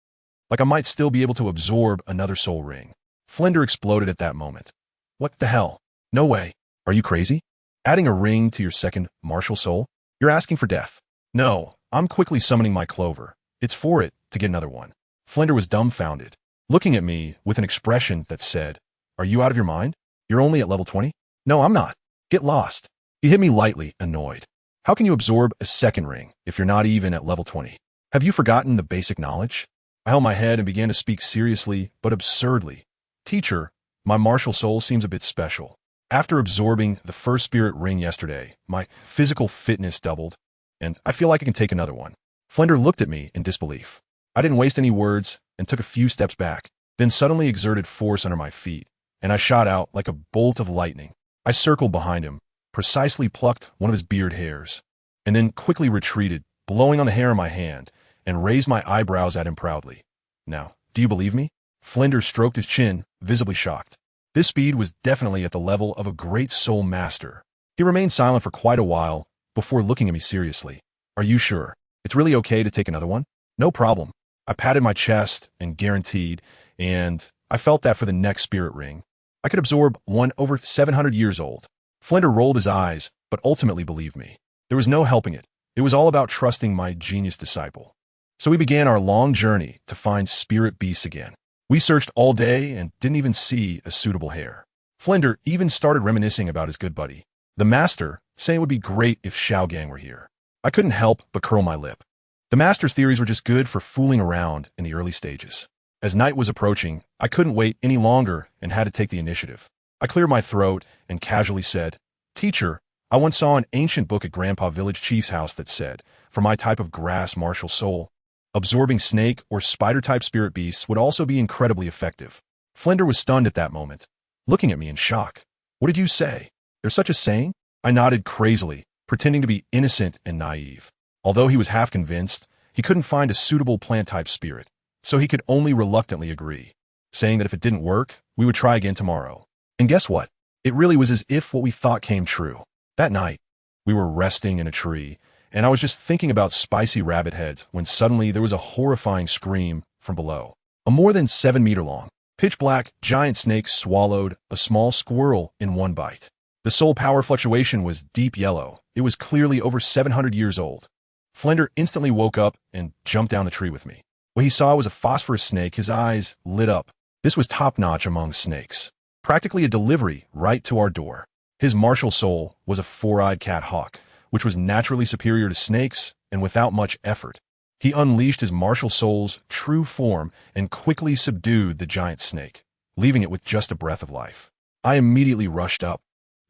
like I might still be able to absorb another soul ring." Flinder exploded at that moment. "What the hell? No way. Are you crazy? Adding a ring to your second martial soul? You're asking for death." "No, I'm quickly summoning my clover. It's for it to get another one." Flinder was dumbfounded, looking at me with an expression that said, "Are you out of your mind? You're only at level 20? "No, I'm not. Get lost." He hit me lightly, annoyed. "How can you absorb a second ring if you're not even at level 20? Have you forgotten the basic knowledge?" I held my head and began to speak seriously, but absurdly. "Teacher, my martial soul seems a bit special. After absorbing the first spirit ring yesterday, my physical fitness doubled, and I feel like I can take another one." Flinder looked at me in disbelief. I didn't waste any words and took a few steps back, then suddenly exerted force under my feet, and I shot out like a bolt of lightning. I circled behind him, precisely plucked one of his beard hairs, and then quickly retreated, blowing on the hair in my hand, and raised my eyebrows at him proudly. "Now, do you believe me?" Flinder stroked his chin, visibly shocked. This speed was definitely at the level of a great soul master. He remained silent for quite a while before looking at me seriously. "Are you sure? It's really okay to take another one?" "No problem." I patted my chest and guaranteed, and I felt that for the next spirit ring, I could absorb one over 700 years old. Flinder rolled his eyes, but ultimately believed me. There was no helping it. It was all about trusting my genius disciple. So we began our long journey to find spirit beasts again. We searched all day and didn't even see a suitable hare. Flinder even started reminiscing about his good buddy, the master, saying it would be great if Xiao Gang were here. I couldn't help but curl my lip. The master's theories were just good for fooling around in the early stages. As night was approaching, I couldn't wait any longer and had to take the initiative. I cleared my throat and casually said, "Teacher, I once saw an ancient book at Grandpa Village Chief's house that said, for my type of grass martial soul, absorbing snake or spider-type spirit beasts would also be incredibly effective." Flinder was stunned at that moment, looking at me in shock. "What did you say? There's such a saying?" I nodded crazily, pretending to be innocent and naive. Although he was half convinced, he couldn't find a suitable plant-type spirit, so he could only reluctantly agree, saying that if it didn't work, we would try again tomorrow. And guess what? It really was as if what we thought came true. That night, we were resting in a tree, and I was just thinking about spicy rabbit heads when suddenly there was a horrifying scream from below. A more than 7-meter-long, pitch-black giant snake swallowed a small squirrel in one bite. The soul power fluctuation was deep yellow. It was clearly over 700 years old. Flinder instantly woke up and jumped down the tree with me. What he saw was a phosphorus snake. His eyes lit up. This was top-notch among snakes. Practically a delivery right to our door. His martial soul was a 4-eyed cat hawk, which was naturally superior to snakes and without much effort. He unleashed his martial soul's true form and quickly subdued the giant snake, leaving it with just a breath of life. I immediately rushed up,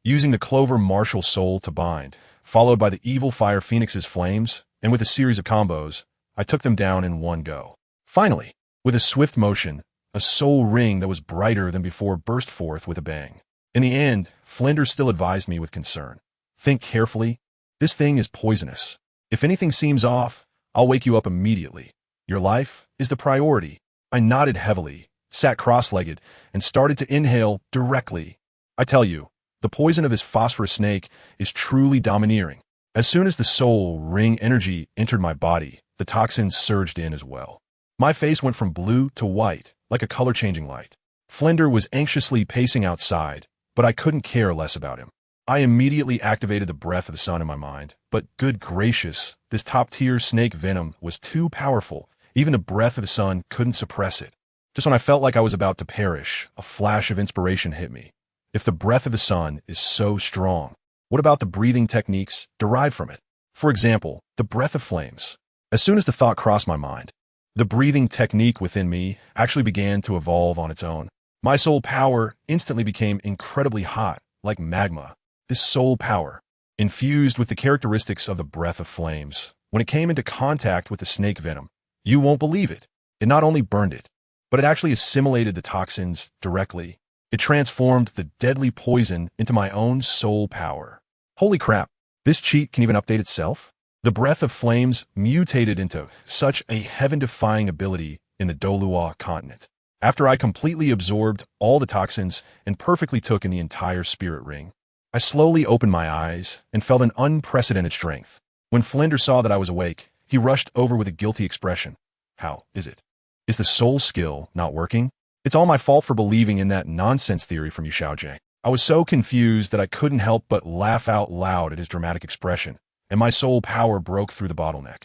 using the clover martial soul to bind, followed by the evil fire phoenix's flames, and with a series of combos, I took them down in one go. Finally, with a swift motion, a soul ring that was brighter than before burst forth with a bang. In the end, Flinder still advised me with concern. "Think carefully. This thing is poisonous. If anything seems off, I'll wake you up immediately. Your life is the priority." I nodded heavily, sat cross-legged, and started to inhale directly. I tell you, the poison of this phosphorus snake is truly domineering. As soon as the soul ring energy entered my body, the toxins surged in as well. My face went from blue to white, like a color-changing light. Flinder was anxiously pacing outside, but I couldn't care less about him. I immediately activated the breath of the sun in my mind, but good gracious, this top-tier snake venom was too powerful. Even the breath of the sun couldn't suppress it. Just when I felt like I was about to perish, a flash of inspiration hit me. If the breath of the sun is so strong, what about the breathing techniques derived from it? For example, the breath of flames. As soon as the thought crossed my mind, the breathing technique within me actually began to evolve on its own. My soul power instantly became incredibly hot, like magma. This soul power, infused with the characteristics of the breath of flames, when it came into contact with the snake venom, you won't believe it. It not only burned it, but it actually assimilated the toxins directly. It transformed the deadly poison into my own soul power. Holy crap, this cheat can even update itself? The breath of flames mutated into such a heaven-defying ability in the Douluo continent. After I completely absorbed all the toxins and perfectly took in the entire spirit ring, I slowly opened my eyes and felt an unprecedented strength. When Flinder saw that I was awake, he rushed over with a guilty expression. How is it? Is the soul skill not working? It's all my fault for believing in that nonsense theory from you, Xiaojie. I was so confused that I couldn't help but laugh out loud at his dramatic expression, and my soul power broke through the bottleneck,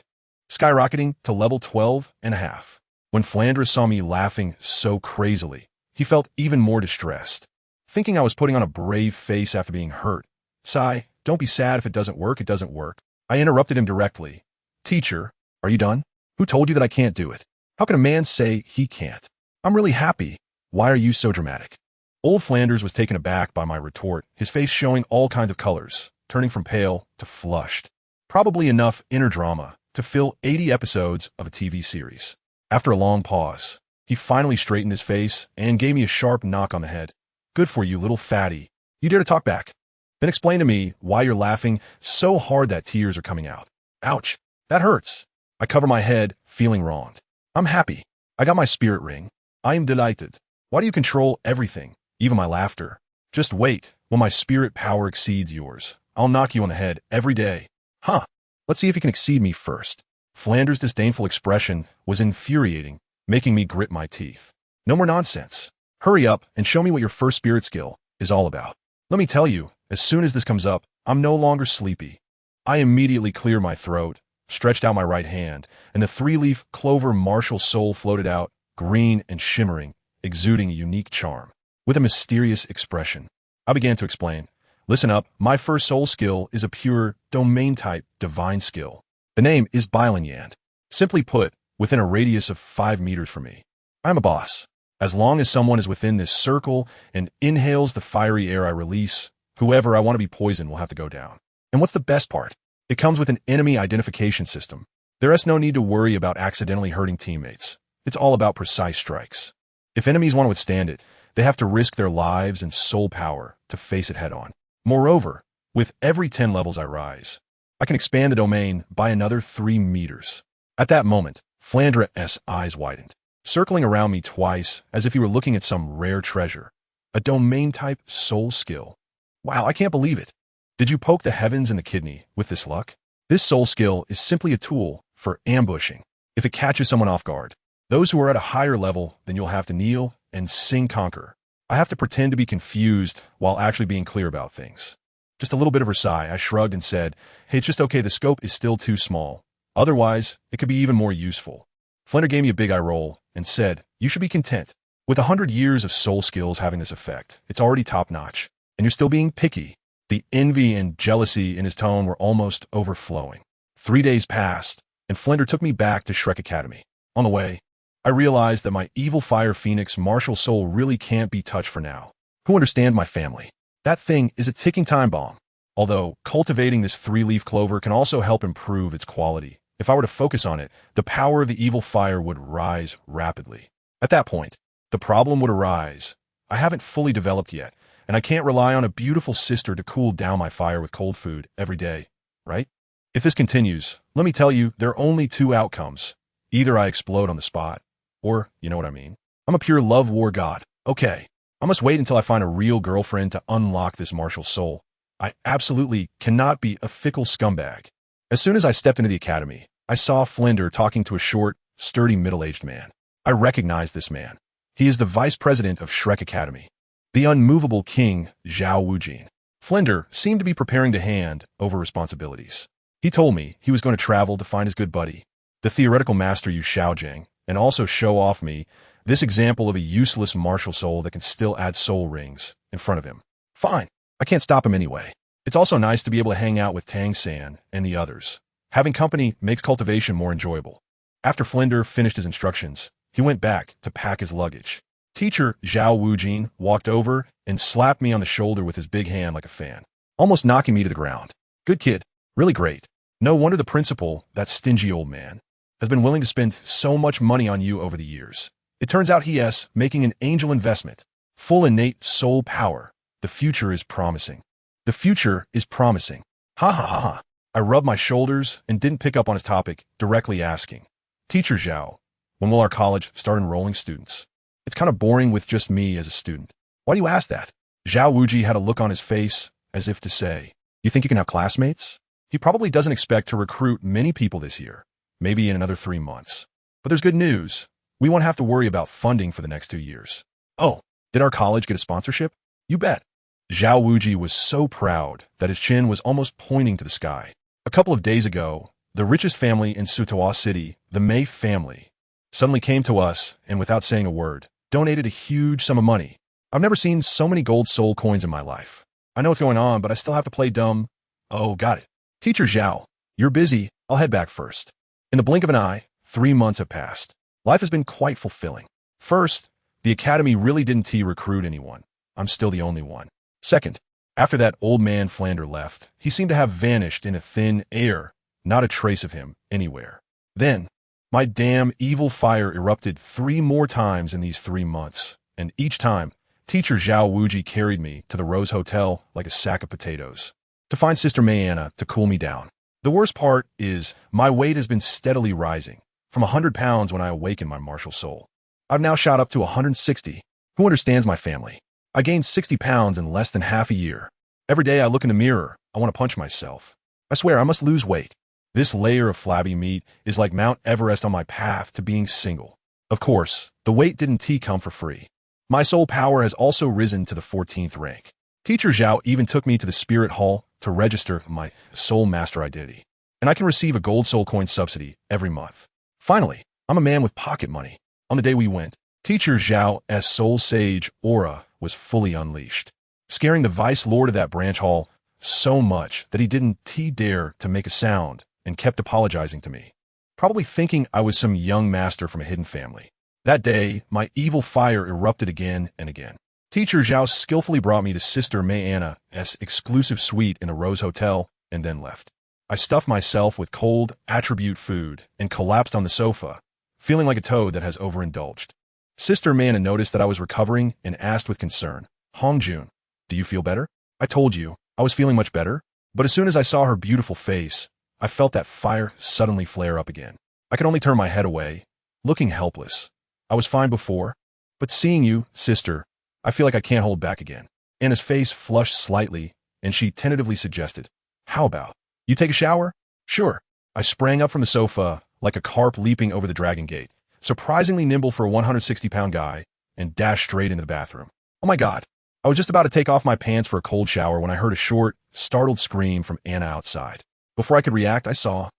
skyrocketing to level 12.5. When Flanders saw me laughing so crazily, he felt even more distressed. Thinking I was putting on a brave face after being hurt. Sigh, don't be sad if it doesn't work, it doesn't work. I interrupted him directly. Teacher, are you done? Who told you that I can't do it? How can a man say he can't? I'm really happy. Why are you so dramatic? Old Flanders was taken aback by my retort, his face showing all kinds of colors, turning from pale to flushed. Probably enough inner drama to fill 80 episodes of a TV series. After a long pause, he finally straightened his face and gave me a sharp knock on the head. Good for you, little fatty. You dare to talk back. Then explain to me why you're laughing so hard that tears are coming out. Ouch, that hurts. I cover my head, feeling wronged. I'm happy. I got my spirit ring. I am delighted. Why do you control everything, even my laughter? Just wait. When my spirit power exceeds yours, I'll knock you on the head every day. Huh. Let's see if you can exceed me first. Flanders' disdainful expression was infuriating, making me grit my teeth. No more nonsense. Hurry up and show me what your first spirit skill is all about. Let me tell you, as soon as this comes up, I'm no longer sleepy. I immediately clear my throat, stretched out my right hand, and the three-leaf clover martial soul floated out, green and shimmering, exuding a unique charm. With a mysterious expression, I began to explain. Listen up, my first soul skill is a pure, domain-type, divine skill. The name is Bailanyan. Simply put, within a radius of 5 meters from me, I'm a boss. As long as someone is within this circle and inhales the fiery air I release, whoever I want to be poisoned will have to go down. And what's the best part? It comes with an enemy identification system. There is no need to worry about accidentally hurting teammates. It's all about precise strikes. If enemies want to withstand it, they have to risk their lives and soul power to face it head-on. Moreover, with every 10 levels I rise, I can expand the domain by another 3 meters. At that moment, Flandre's eyes widened, circling around me twice as if he were looking at some rare treasure. A domain-type soul skill. Wow, I can't believe it. Did you poke the heavens in the kidney with this luck? This soul skill is simply a tool for ambushing. If it catches someone off guard, those who are at a higher level, then you'll have to kneel and sing conquer. I have to pretend to be confused while actually being clear about things. Just a little bit of a sigh, I shrugged and said, hey, it's just okay, the scope is still too small. Otherwise, it could be even more useful. Flinder gave me a big eye roll and said, you should be content. With 100 years of soul skills having this effect, it's already top-notch, and you're still being picky. The envy and jealousy in his tone were almost overflowing. 3 days passed, and Flinder took me back to Shrek Academy. On the way, I realized that my evil fire phoenix martial soul really can't be touched for now. Who understand my family? That thing is a ticking time bomb. Although cultivating this 3-leaf clover can also help improve its quality. If I were to focus on it, the power of the evil fire would rise rapidly. At that point, the problem would arise. I haven't fully developed yet, and I can't rely on a beautiful sister to cool down my fire with cold food every day, right? If this continues, let me tell you, there are only 2 outcomes. Either I explode on the spot, or, you know what I mean? I'm a pure love war god. Okay, I must wait until I find a real girlfriend to unlock this martial soul. I absolutely cannot be a fickle scumbag. As soon as I stepped into the academy, I saw Flinder talking to a short, sturdy middle-aged man. I recognized this man. He is the vice president of Shrek Academy, the unmovable king, Zhao Wujin. Flinder seemed to be preparing to hand over responsibilities. He told me he was going to travel to find his good buddy, the theoretical master Yu Xiaojing, and also show off me this example of a useless martial soul that can still add soul rings in front of him. Fine. I can't stop him anyway. It's also nice to be able to hang out with Tang San and the others. Having company makes cultivation more enjoyable. After Flinder finished his instructions, he went back to pack his luggage. Teacher Zhao Wujin walked over and slapped me on the shoulder with his big hand like a fan, almost knocking me to the ground. Good kid. Really great. No wonder the principal, that stingy old man, has been willing to spend so much money on you over the years. It turns out he is making an angel investment. Full innate soul power. The future is promising. The future is promising. Ha ha ha ha. I rubbed my shoulders and didn't pick up on his topic, directly asking, Teacher Zhao, when will our college start enrolling students? It's kind of boring with just me as a student. Why do you ask that? Zhao Wuji had a look on his face as if to say, you think you can have classmates? He probably doesn't expect to recruit many people this year, maybe in another 3 months. But there's good news. We won't have to worry about funding for the next 2 years. Oh, did our college get a sponsorship? You bet. Zhao Wuji was so proud that his chin was almost pointing to the sky. A couple of days ago, the richest family in Sutawa City, the Mei family, suddenly came to us and without saying a word, donated a huge sum of money. I've never seen so many gold soul coins in my life. I know what's going on, but I still have to play dumb. Oh, got it. Teacher Zhao, you're busy. I'll head back first. In the blink of an eye, 3 months have passed. Life has been quite fulfilling. First, the academy really didn't recruit anyone. I'm still the only one. Second, after that old man Flander left, he seemed to have vanished in a thin air, not a trace of him anywhere. Then, my damn evil fire erupted 3 more times in these 3 months, and each time, Teacher Zhao Wuji carried me to the Rose Hotel like a sack of potatoes, to find Sister Mayana to cool me down. The worst part is, my weight has been steadily rising, from 100 pounds when I awakened my martial soul. I've now shot up to 160. Who understands my family? I gained 60 pounds in less than half a year. Every day I look in the mirror, I want to punch myself. I swear I must lose weight. This layer of flabby meat is like Mount Everest on my path to being single. Of course, the weight didn't come for free. My soul power has also risen to the 14th rank. Teacher Zhao even took me to the spirit hall to register my soul master identity. And I can receive a gold soul coin subsidy every month. Finally, I'm a man with pocket money. On the day we went, Teacher Zhao's soul sage aura was fully unleashed, scaring the vice lord of that branch hall so much that he didn't dare to make a sound and kept apologizing to me, probably thinking I was some young master from a hidden family. That day, my evil fire erupted again and again. Teacher Zhao skillfully brought me to Sister Mayana's exclusive suite in a Rose Hotel and then left. I stuffed myself with cold attribute food and collapsed on the sofa, feeling like a toad that has overindulged. Sister Mayana noticed that I was recovering and asked with concern, Hongjun, do you feel better? I told you, I was feeling much better. But as soon as I saw her beautiful face, I felt that fire suddenly flare up again. I could only turn my head away, looking helpless. I was fine before, but seeing you, sister, I feel like I can't hold back again. Anna's face flushed slightly, and she tentatively suggested, how about you take a shower? Sure. I sprang up from the sofa like a carp leaping over the dragon gate, surprisingly nimble for a 160-pound guy, and dashed straight into the bathroom. Oh my God. I was just about to take off my pants for a cold shower when I heard a short, startled scream from Anna outside. Before I could react, I saw,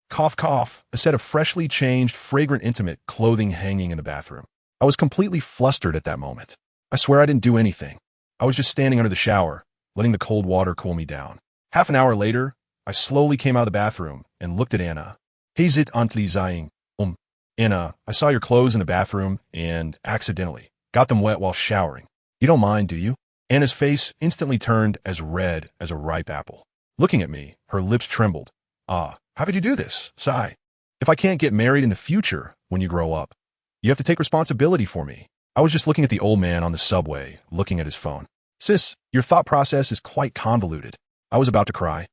cough cough, a set of freshly changed, fragrant intimate clothing hanging in the bathroom. I was completely flustered at that moment. I swear I didn't do anything. I was just standing under the shower, letting the cold water cool me down. Half an hour later, I slowly came out of the bathroom and looked at Anna. Hey zit antli zaying. Anna, I saw your clothes in the bathroom and accidentally got them wet while showering. You don't mind, do you? Anna's face instantly turned as red as a ripe apple. Looking at me, her lips trembled. Ah, how could you do this? Sigh. If I can't get married in the future when you grow up, you have to take responsibility for me. I was just looking at the old man on the subway, looking at his phone. Sis, your thought process is quite convoluted. I was about to cry.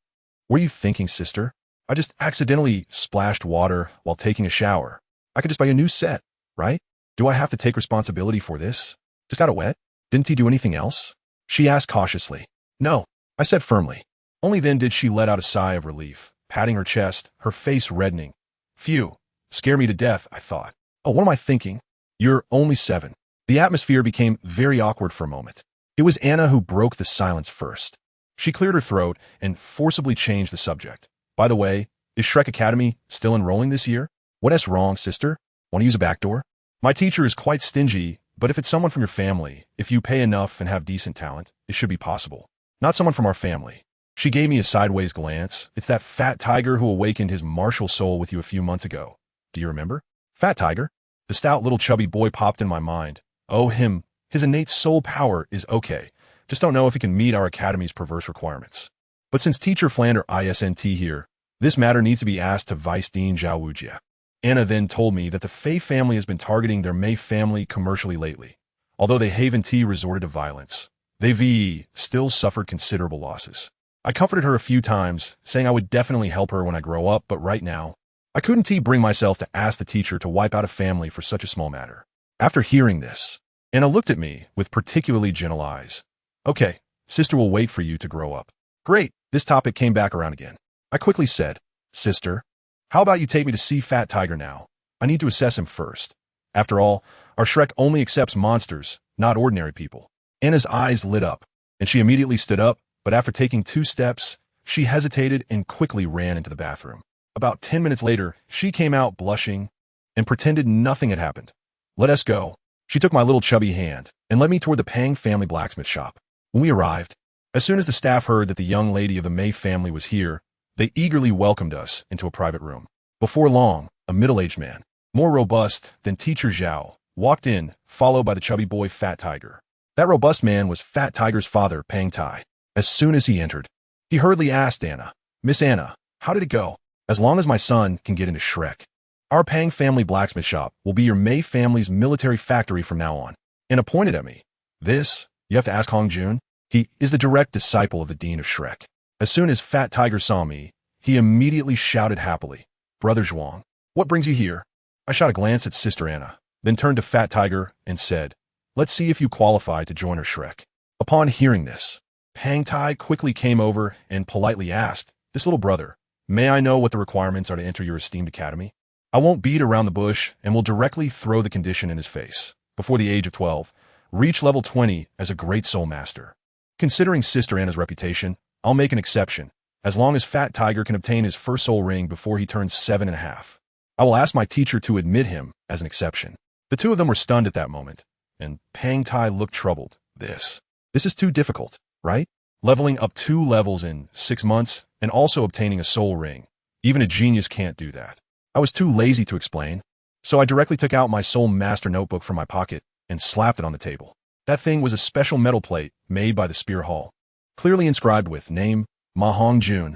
What are you thinking, sister? I just accidentally splashed water while taking a shower. I could just buy a new set, right? Do I have to take responsibility for this? Just got it wet? Didn't he do anything else? She asked cautiously. No, I said firmly. Only then did she let out a sigh of relief, patting her chest, her face reddening. Phew, scare me to death, I thought. Oh, what am I thinking? You're only 7. The atmosphere became very awkward for a moment. It was Anna who broke the silence first. She cleared her throat and forcibly changed the subject. By the way, is Shrek Academy still enrolling this year? What's wrong, sister? Want to use a back door? My teacher is quite stingy But if it's someone from your family, if you pay enough and have decent talent, it should be possible. Not someone from our family. She gave me a sideways glance. It's that fat tiger who awakened his martial soul with you a few months ago. Do you remember? Fat tiger? The stout little chubby boy popped in my mind. Oh, him. His innate soul power is okay. Just don't know if he can meet our academy's perverse requirements. But since Teacher Flander ISNT here, this matter needs to be asked to Vice Dean Zhao Wujia. Anna then told me that the Fei family has been targeting their Mei family commercially lately. Although they haven't resorted to violence, they still suffered considerable losses. I comforted her a few times, saying I would definitely help her when I grow up, but right now, I couldn't bring myself to ask the teacher to wipe out a family for such a small matter. After hearing this, Anna looked at me with particularly gentle eyes. Okay, sister will wait for you to grow up. Great, this topic came back around again. I quickly said, Sister, how about you take me to see Fat Tiger now? I need to assess him first. After all, our Shrek only accepts monsters, not ordinary people. Anna's eyes lit up, and she immediately stood up, but after taking 2 steps, she hesitated and quickly ran into the bathroom. About 10 minutes later, she came out blushing and pretended nothing had happened. Let us go. She took my little chubby hand and led me toward the Pang family blacksmith shop. When we arrived, as soon as the staff heard that the young lady of the Mei family was here, they eagerly welcomed us into a private room. Before long, a middle-aged man, more robust than Teacher Zhao, walked in, followed by the chubby boy Fat Tiger. That robust man was Fat Tiger's father, Pang Tai. As soon as he entered, he hurriedly asked Anna, Miss Anna, how did it go? As long as my son can get into Shrek, our Pang family blacksmith shop will be your Mei family's military factory from now on. Anna pointed at me. This, you have to ask Hongjun. He is the direct disciple of the Dean of Shrek. As soon as Fat Tiger saw me, he immediately shouted happily, Brother Zhuang, what brings you here? I shot a glance at Sister Anna, then turned to Fat Tiger and said, let's see if you qualify to join our Shrek. Upon hearing this, Pang Tai quickly came over and politely asked, this little brother, may I know what the requirements are to enter your esteemed academy? I won't beat around the bush and will directly throw the condition in his face. Before the age of 12, reach level 20 as a great soul master. Considering Sister Anna's reputation, I'll make an exception, as long as Fat Tiger can obtain his first soul ring before he turns 7.5. I will ask my teacher to admit him as an exception. The two of them were stunned at that moment, and Pang Tai looked troubled. This is too difficult, right? Leveling up 2 levels in 6 months and also obtaining a soul ring. Even a genius can't do that. I was too lazy to explain, so I directly took out my soul master notebook from my pocket and slapped it on the table. That thing was a special metal plate made by the Spear Hall, clearly inscribed with name, MaHongjun,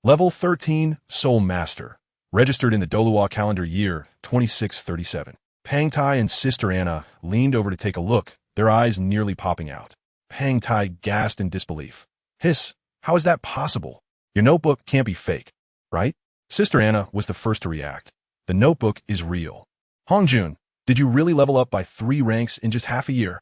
level 13, soul master, registered in the Douluo calendar year 2637. Pang Tai and Sister Anna leaned over to take a look, their eyes nearly popping out. Pang Tai gasped in disbelief. Hiss, how is that possible? Your notebook can't be fake, right? Sister Anna was the first to react. The notebook is real. Hongjun, did you really level up by 3 ranks in just half a year?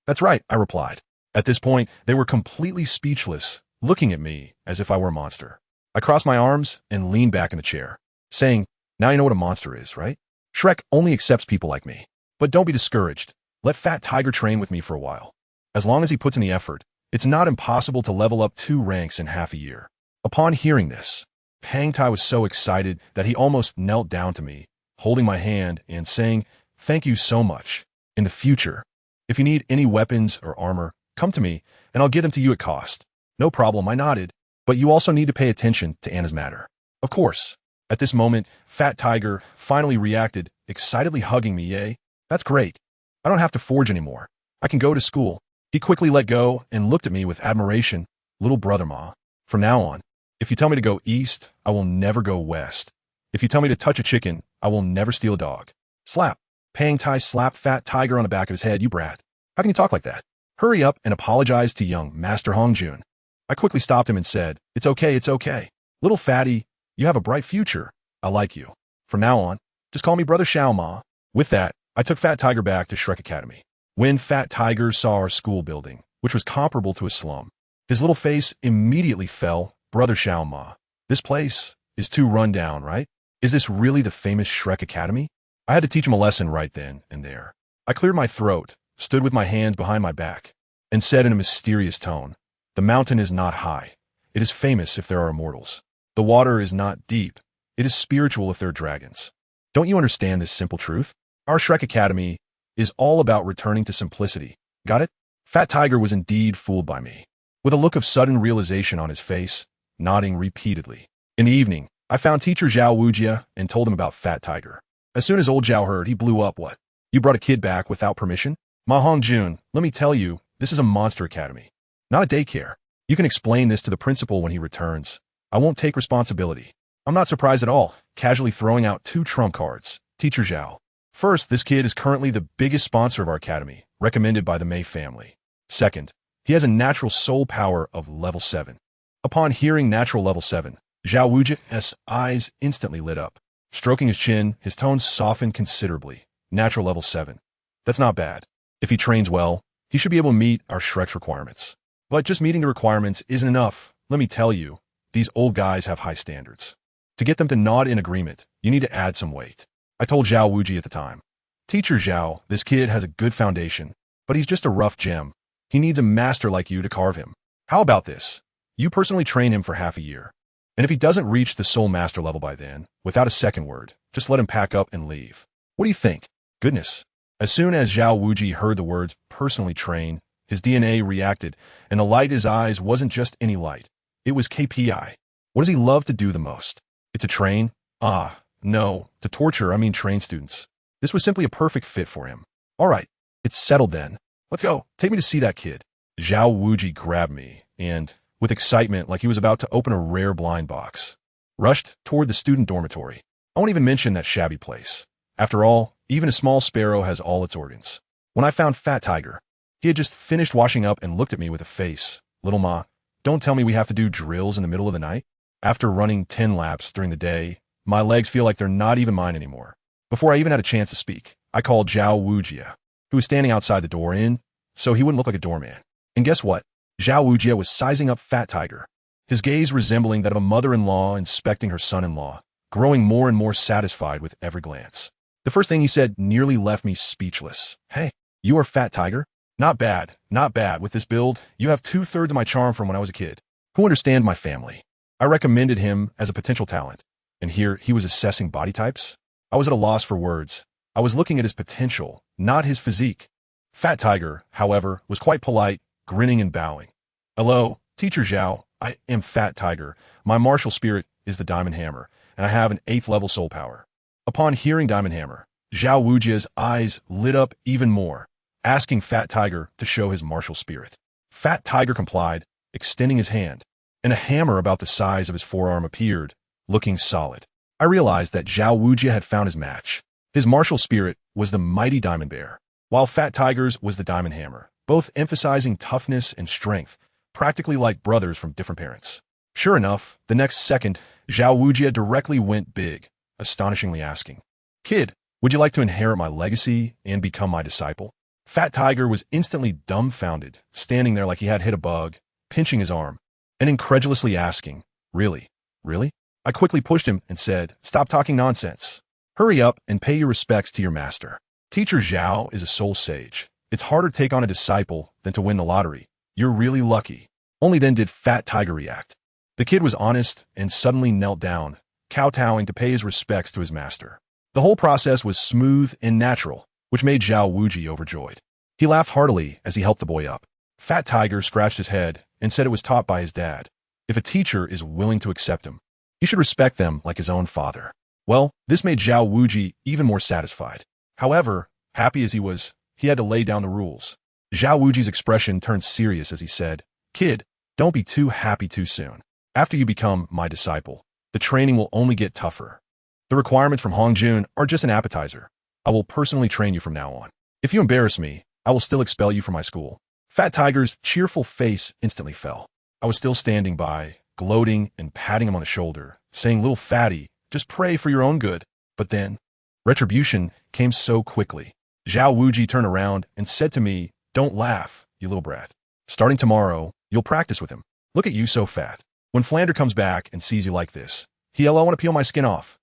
That's right, I replied. At this point, they were completely speechless, looking at me as if I were a monster. I crossed my arms and leaned back in the chair, saying, now you know what a monster is, right? Shrek only accepts people like me. But don't be discouraged. Let Fat Tiger train with me for a while. As long as he puts in the effort, it's not impossible to level up 2 ranks in half a year. Upon hearing this, Pang Tai was so excited that he almost knelt down to me, holding my hand and saying, thank you so much. In the future, if you need any weapons or armor, come to me, and I'll give them to you at cost. No problem, I nodded. But you also need to pay attention to Anna's matter. Of course. At this moment, Fat Tiger finally reacted, excitedly hugging me. Yay, that's great. I don't have to forge anymore. I can go to school. He quickly let go and looked at me with admiration. Little brother Ma, from now on, if you tell me to go east, I will never go west. If you tell me to touch a chicken, I will never steal a dog. Slap. Pang Tai slapped Fat Tiger on the back of his head. You brat. How can you talk like that? Hurry up and apologize to young Master Hongjun. I quickly stopped him and said, it's okay, it's okay. Little fatty, you have a bright future. I like you. From now on, just call me Brother Xiao Ma. With that, I took Fat Tiger back to Shrek Academy. When Fat Tiger saw our school building, which was comparable to a slum, his little face immediately fell. Brother Xiao Ma, this place is too run down, right? Is this really the famous Shrek Academy? I had to teach him a lesson right then and there. I cleared my throat, stood with my hands behind my back, and said in a mysterious tone, the mountain is not high. It is famous if there are immortals. The water is not deep. It is spiritual if there are dragons. Don't you understand this simple truth? Our Shrek Academy is all about returning to simplicity. Got it? Fat Tiger was indeed fooled by me. With a look of sudden realization on his face, nodding repeatedly. In the evening, I found teacher Zhao Wujia and told him about Fat Tiger. As soon as old Zhao heard, he blew up. What? You brought a kid back without permission? MaHongjun, let me tell you, this is a monster academy, not a daycare. You can explain this to the principal when he returns. I won't take responsibility. I'm not surprised at all, casually throwing out 2 trump cards. Teacher Zhao. First, this kid is currently the biggest sponsor of our academy, recommended by the Mei family. Second, he has a natural soul power of level 7. Upon hearing natural level 7, Zhao Wujia's eyes instantly lit up. Stroking his chin, his tones softened considerably. Natural level 7. That's not bad. If he trains well, he should be able to meet our Shrek's requirements. But just meeting the requirements isn't enough. Let me tell you, these old guys have high standards. To get them to nod in agreement, you need to add some weight. I told Zhao Wuji at the time. Teacher Zhao, this kid has a good foundation, but he's just a rough gem. He needs a master like you to carve him. How about this? You personally train him for half a year. And if he doesn't reach the soul master level by then, without a second word, just let him pack up and leave. What do you think? Goodness. As soon as Zhao Wuji heard the words personally train, his DNA reacted, and the light in his eyes wasn't just any light. It was KPI. What does he love to do the most? It's to train? No, to torture, train students. This was simply a perfect fit for him. All right, it's settled then. Let's go. Take me to see that kid. Zhao Wuji grabbed me, and, with excitement like he was about to open a rare blind box, rushed toward the student dormitory. I won't even mention that shabby place. After all, even a small sparrow has all its organs. When I found Fat Tiger, he had just finished washing up and looked at me with a face. Little Ma, don't tell me we have to do drills in the middle of the night. After running 10 laps during the day, my legs feel like they're not even mine anymore. Before I even had a chance to speak, I called Zhao Wujia, who was standing outside the door in, so he wouldn't look like a doorman. And guess what? Zhao Wujia was sizing up Fat Tiger, his gaze resembling that of a mother-in-law inspecting her son-in-law, growing more and more satisfied with every glance. The first thing he said nearly left me speechless. Hey, you are Fat Tiger? Not bad, not bad. With this build, you have 2/3 of my charm from when I was a kid. Who understand my family? I recommended him as a potential talent, and here he was assessing body types. I was at a loss for words. I was looking at his potential, not his physique. Fat Tiger, however, was quite polite, grinning and bowing. Hello, Teacher Zhao. I am Fat Tiger. My martial spirit is the Diamond Hammer, and I have an 8th level soul power. Upon hearing Diamond Hammer, Zhao Wujia's eyes lit up even more, asking Fat Tiger to show his martial spirit. Fat Tiger complied, extending his hand, and a hammer about the size of his forearm appeared, looking solid. I realized that Zhao Wujia had found his match. His martial spirit was the mighty Diamond Bear, while Fat Tiger's was the Diamond Hammer, both emphasizing toughness and strength, practically like brothers from different parents. Sure enough, the next second, Zhao Wujia directly went big, astonishingly asking, Kid, would you like to inherit my legacy and become my disciple? Fat Tiger was instantly dumbfounded, standing there like he had hit a bug, pinching his arm, and incredulously asking, Really? Really? I quickly pushed him and said, Stop talking nonsense. Hurry up and pay your respects to your master. Teacher Zhao is a soul sage. It's harder to take on a disciple than to win the lottery. You're really lucky. Only then did Fat Tiger react. The kid was honest and suddenly knelt down, kowtowing to pay his respects to his master. The whole process was smooth and natural, which made Zhao Wuji overjoyed. He laughed heartily as he helped the boy up. Fat Tiger scratched his head and said it was taught by his dad. If a teacher is willing to accept him, he should respect them like his own father. Well, this made Zhao Wuji even more satisfied. However, happy as he was, he had to lay down the rules. Zhao Wuji's expression turned serious as he said, Kid, don't be too happy too soon. After you become my disciple, the training will only get tougher. The requirements from Hongjun are just an appetizer. I will personally train you from now on. If you embarrass me, I will still expel you from my school. Fat Tiger's cheerful face instantly fell. I was still standing by, gloating and patting him on the shoulder, saying, Little fatty, just pray for your own good. But then, retribution came so quickly. Zhao Wuji turned around and said to me, Don't laugh, you little brat. Starting tomorrow, you'll practice with him. Look at you so fat. When Flander comes back and sees you like this, he'll want to peel my skin off.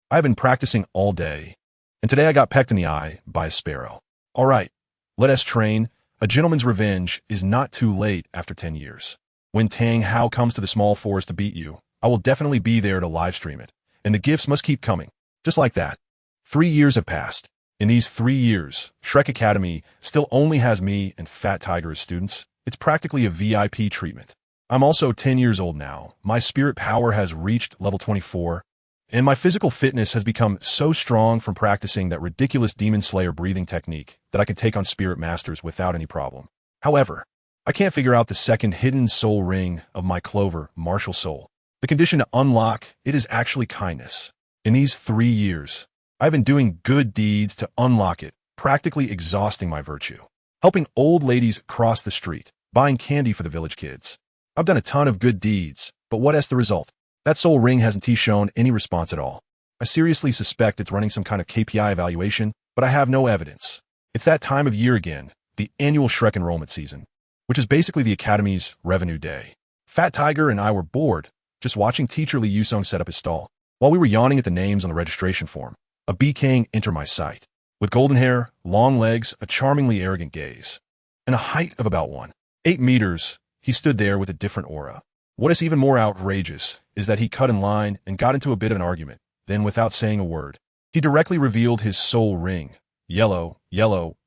I've been practicing all day, and today I got pecked in the eye by a sparrow. All right, let us train. A gentleman's revenge is not too late after 10 years. When Tang Hao comes to the small forest to beat you, I will definitely be there to live stream it, and the gifts must keep coming. Just like that. 3 years have passed, In these 3 years, Shrek Academy still only has me and Fat Tiger as students. It's practically a VIP treatment. I'm also 10 years old now. My spirit power has reached level 24, and my physical fitness has become so strong from practicing that ridiculous Demon Slayer breathing technique that I can take on spirit masters without any problem. However, I can't figure out the second hidden soul ring of my Clover, martial soul. The condition to unlock it is actually kindness. In these 3 years, I've been doing good deeds to unlock it, practically exhausting my virtue. Helping old ladies cross the street, buying candy for the village kids. I've done a ton of good deeds, but what is the result? That soul ring hasn't shown any response at all. I seriously suspect it's running some kind of KPI evaluation, but I have no evidence. It's that time of year again, the annual Shrek enrollment season, which is basically the Academy's revenue day. Fat Tiger and I were bored, just watching teacher Lee Yusung set up his stall. While we were yawning at the names on the registration form, a bee-king entered my sight. With golden hair, long legs, a charmingly arrogant gaze, and a height of about 1.8 meters, he stood there with a different aura. What is even more outrageous is that he cut in line and got into a bit of an argument. Then, without saying a word, he directly revealed his soul ring. Yellow,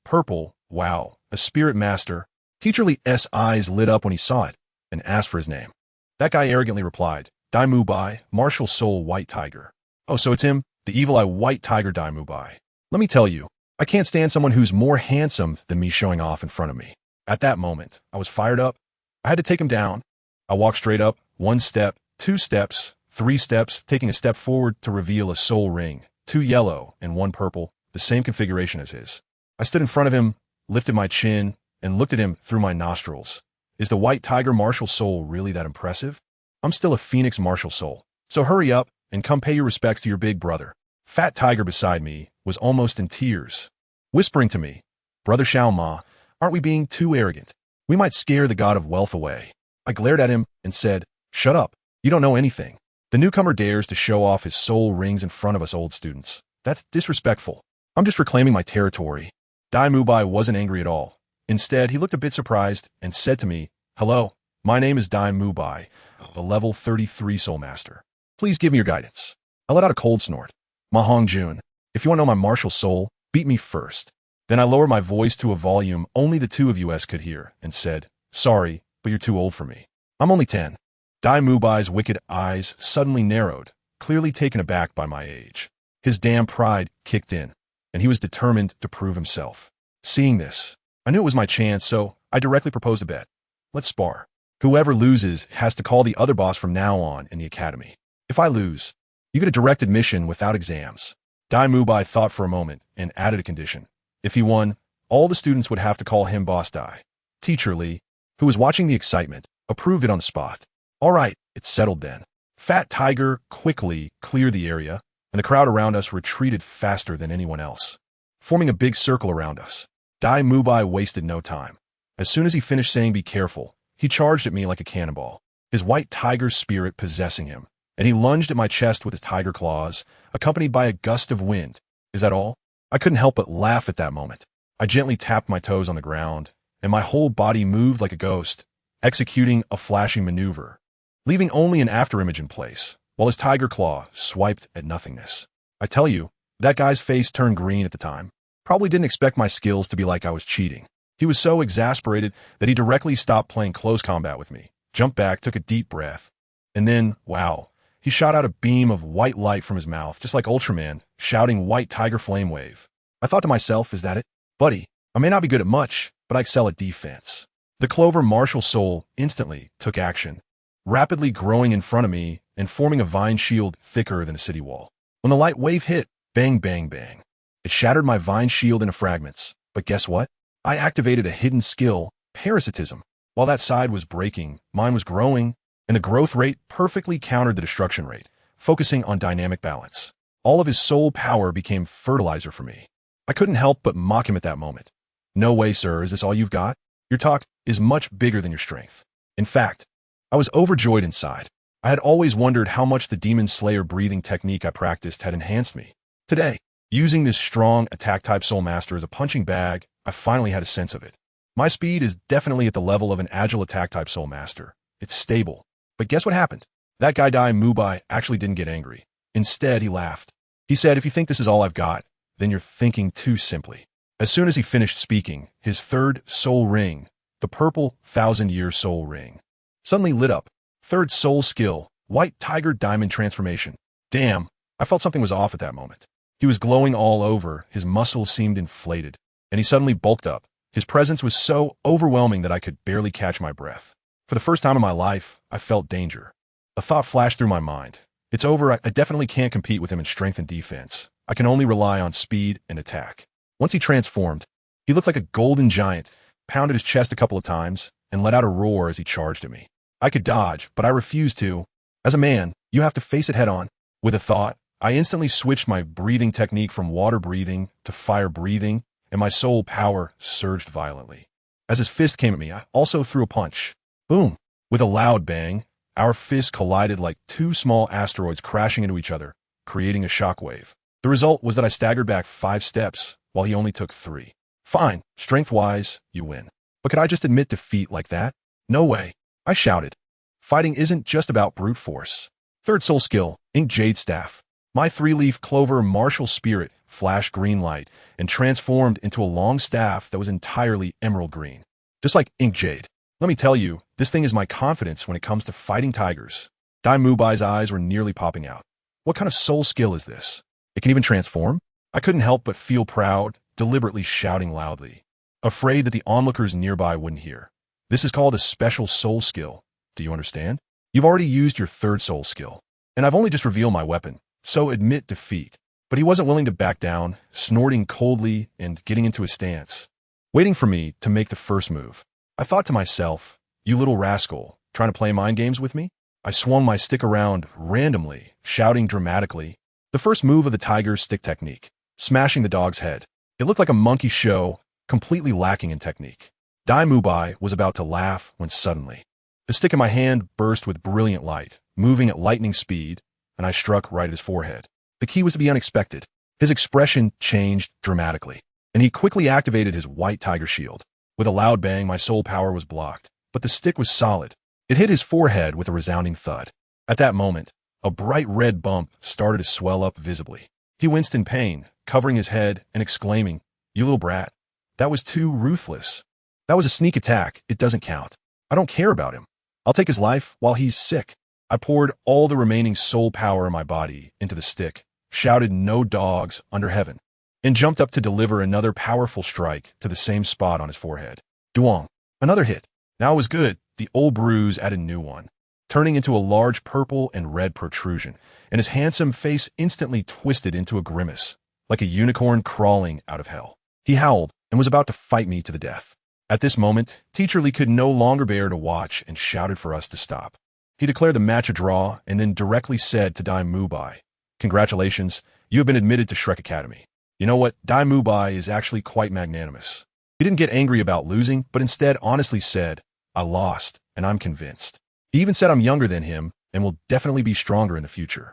purple, wow, a spirit master. Teacher Lee's eyes lit up when he saw it and asked for his name. That guy arrogantly replied, Dai Mu Bai, martial soul white tiger. Oh, so it's him, the evil eye white tiger Dai Mu Bai. Let me tell you, I can't stand someone who's more handsome than me showing off in front of me. At that moment, I was fired up. I had to take him down. I walked straight up, 1 step, 2 steps, 3 steps, taking a step forward to reveal a soul ring, 2 yellow and 1 purple, the same configuration as his. I stood in front of him, lifted my chin, and looked at him through my nostrils. Is the white tiger martial soul really that impressive? I'm still a phoenix martial soul, so hurry up and come pay your respects to your big brother. Fat Tiger beside me was almost in tears, whispering to me, Brother Xiao Ma, aren't we being too arrogant? We might scare the god of wealth away. I glared at him and said, shut up, you don't know anything. The newcomer dares to show off his soul rings in front of us old students. That's disrespectful. I'm just reclaiming my territory. Dai Mu Bai wasn't angry at all. Instead, he looked a bit surprised and said to me, hello, my name is Dai Mu Bai, the level 33 soul master. Please give me your guidance. I let out a cold snort. MaHongjun, if you want to know my martial soul, beat me first. Then I lowered my voice to a volume only the 2 of you could hear and said, sorry, but you're too old for me. I'm only 10. Dai Mu Bai's wicked eyes suddenly narrowed, clearly taken aback by my age. His damn pride kicked in, and he was determined to prove himself. Seeing this, I knew it was my chance, so I directly proposed a bet. Let's spar. Whoever loses has to call the other boss from now on in the academy. If I lose, you get a direct admission without exams. Dai Mu Bai thought for a moment and added a condition. If he won, all the students would have to call him Boss Dai. Teacher Lee, who was watching the excitement, approved it on the spot. All right, it's settled then. Fat Tiger quickly cleared the area, and the crowd around us retreated faster than anyone else, forming a big circle around us. Dai Mu Bai wasted no time. As soon as he finished saying be careful, he charged at me like a cannonball, his white tiger spirit possessing him, and he lunged at my chest with his tiger claws, accompanied by a gust of wind. Is that all? I couldn't help but laugh at that moment. I gently tapped my toes on the ground, and my whole body moved like a ghost, executing a flashing maneuver, leaving only an afterimage in place, while his tiger claw swiped at nothingness. I tell you, that guy's face turned green at the time. Probably didn't expect my skills to be like I was cheating. He was so exasperated that he directly stopped playing close combat with me, jumped back, took a deep breath, and then, wow, he shot out a beam of white light from his mouth, just like Ultraman, shouting white tiger flame wave. I thought to myself, is that it? Buddy, I may not be good at much, but I excel at defense. The Clover martial soul instantly took action, rapidly growing in front of me and forming a vine shield thicker than a city wall. When the light wave hit, bang, bang, bang. It shattered my vine shield into fragments. But guess what? I activated a hidden skill, parasitism. While that side was breaking, mine was growing, and the growth rate perfectly countered the destruction rate, focusing on dynamic balance. All of his soul power became fertilizer for me. I couldn't help but mock him at that moment. No way, sir, is this all you've got? Your talk is much bigger than your strength. In fact, I was overjoyed inside. I had always wondered how much the Demon Slayer breathing technique I practiced had enhanced me. Today, using this strong attack-type Soul Master as a punching bag, I finally had a sense of it. My speed is definitely at the level of an agile attack-type Soul Master. It's stable. But guess what happened? That guy Dai Mu Bai actually didn't get angry. Instead, he laughed. He said, if you think this is all I've got, then you're thinking too simply. As soon as he finished speaking, his third soul ring, the purple 1,000-year soul ring, suddenly lit up. Third soul skill, white tiger diamond transformation. Damn, I felt something was off at that moment. He was glowing all over, his muscles seemed inflated, and he suddenly bulked up. His presence was so overwhelming that I could barely catch my breath. For the first time in my life, I felt danger. A thought flashed through my mind. It's over, I definitely can't compete with him in strength and defense. I can only rely on speed and attack. Once he transformed, he looked like a golden giant, pounded his chest a couple of times, and let out a roar as he charged at me. I could dodge, but I refused to. As a man, you have to face it head on. With a thought, I instantly switched my breathing technique from water breathing to fire breathing, and my soul power surged violently. As his fist came at me, I also threw a punch. Boom! With a loud bang, our fists collided like two small asteroids crashing into each other, creating a shockwave. The result was that I staggered back 5 steps, while he only took 3. Fine, strength-wise, you win. But could I just admit defeat like that? No way. I shouted. Fighting isn't just about brute force. Third soul skill, Ink Jade Staff. My 3-leaf clover martial spirit flashed green light and transformed into a long staff that was entirely emerald green. Just like Ink Jade. Let me tell you, this thing is my confidence when it comes to fighting tigers. Dai Mubai's eyes were nearly popping out. What kind of soul skill is this? It can even transform? I couldn't help but feel proud, deliberately shouting loudly, afraid that the onlookers nearby wouldn't hear. This is called a special soul skill. Do you understand? You've already used your third soul skill, and I've only just revealed my weapon, so admit defeat. But he wasn't willing to back down, snorting coldly and getting into a stance, waiting for me to make the first move. I thought to myself, you little rascal, trying to play mind games with me? I swung my stick around randomly, shouting dramatically. The first move of the tiger's stick technique, smashing the dog's head. It looked like a monkey show, completely lacking in technique. Dai Mubai was about to laugh when suddenly, the stick in my hand burst with brilliant light, moving at lightning speed, and I struck right at his forehead. The key was to be unexpected. His expression changed dramatically, and he quickly activated his white tiger shield. With a loud bang, my soul power was blocked, but the stick was solid. It hit his forehead with a resounding thud. At that moment, a bright red bump started to swell up visibly. He winced in pain, covering his head and exclaiming, "You little brat. That was too ruthless. That was a sneak attack. It doesn't count. I don't care about him. I'll take his life while he's sick." I poured all the remaining soul power in my body into the stick, shouted "No dogs under heaven," and jumped up to deliver another powerful strike to the same spot on his forehead. Duong. Another hit. Now it was good. The old bruise added a new one, turning into a large purple and red protrusion, and his handsome face instantly twisted into a grimace, like a unicorn crawling out of hell. He howled and was about to fight me to the death. At this moment, Teacher Lee could no longer bear to watch and shouted for us to stop. He declared the match a draw and then directly said to Dai Mubai, "Congratulations, you have been admitted to Shrek Academy." You know what? Dai Mubai is actually quite magnanimous. He didn't get angry about losing, but instead honestly said, "I lost, and I'm convinced." He even said I'm younger than him and will definitely be stronger in the future.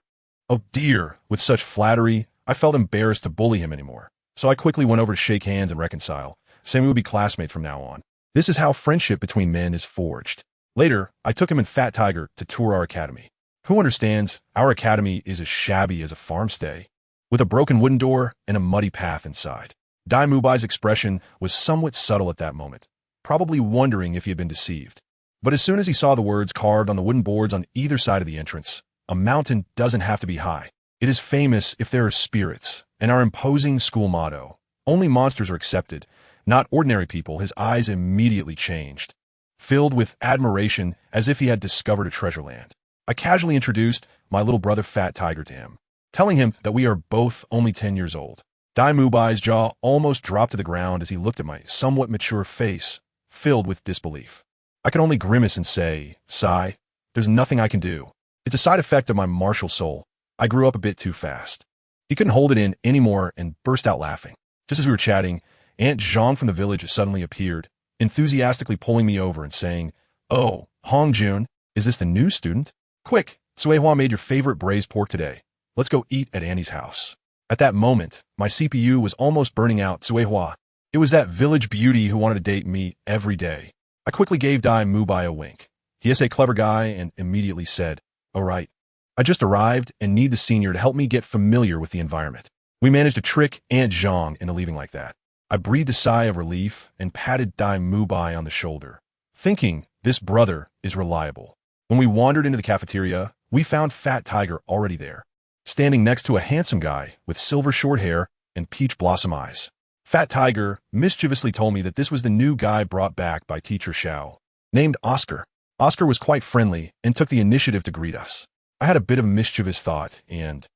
Oh dear, with such flattery, I felt embarrassed to bully him anymore. So I quickly went over to shake hands and reconcile, saying we would be classmates from now on. This is how friendship between men is forged. Later, I took him and Fat Tiger to tour our academy. Who understands, our academy is as shabby as a farmstay, with a broken wooden door and a muddy path inside. Dai Mubai's expression was somewhat subtle at that moment, probably wondering if he had been deceived. But as soon as he saw the words carved on the wooden boards on either side of the entrance, "A mountain doesn't have to be high. It is famous if there are spirits," and our imposing school motto, "Only monsters are accepted, not ordinary people," his eyes immediately changed, filled with admiration as if he had discovered a treasure land. I casually introduced my little brother Fat Tiger to him, telling him that we are both only 10 years old. Dai Mubai's jaw almost dropped to the ground as he looked at my somewhat mature face, filled with disbelief. I could only grimace and say, "Sigh, there's nothing I can do. It's a side effect of my martial soul. I grew up a bit too fast." He couldn't hold it in anymore and burst out laughing. Just as we were chatting, Aunt Zhang from the village suddenly appeared, enthusiastically pulling me over and saying, "Oh, Hongjun, is this the new student? Quick, Suehua made your favorite braised pork today. Let's go eat at Annie's house." At that moment, my CPU was almost burning out. Suehua. It was that village beauty who wanted to date me every day. I quickly gave Dai Mubai a wink. He is a clever guy and immediately said, "All right. I just arrived and need the senior to help me get familiar with the environment." We managed to trick Aunt Zhang into leaving like that. I breathed a sigh of relief and patted Dai Mubai on the shoulder, thinking this brother is reliable. When we wandered into the cafeteria, we found Fat Tiger already there, standing next to a handsome guy with silver short hair and peach blossom eyes. Fat Tiger mischievously told me that this was the new guy brought back by Teacher Xiao, named Oscar. Oscar was quite friendly and took the initiative to greet us. I had a bit of a mischievous thought and,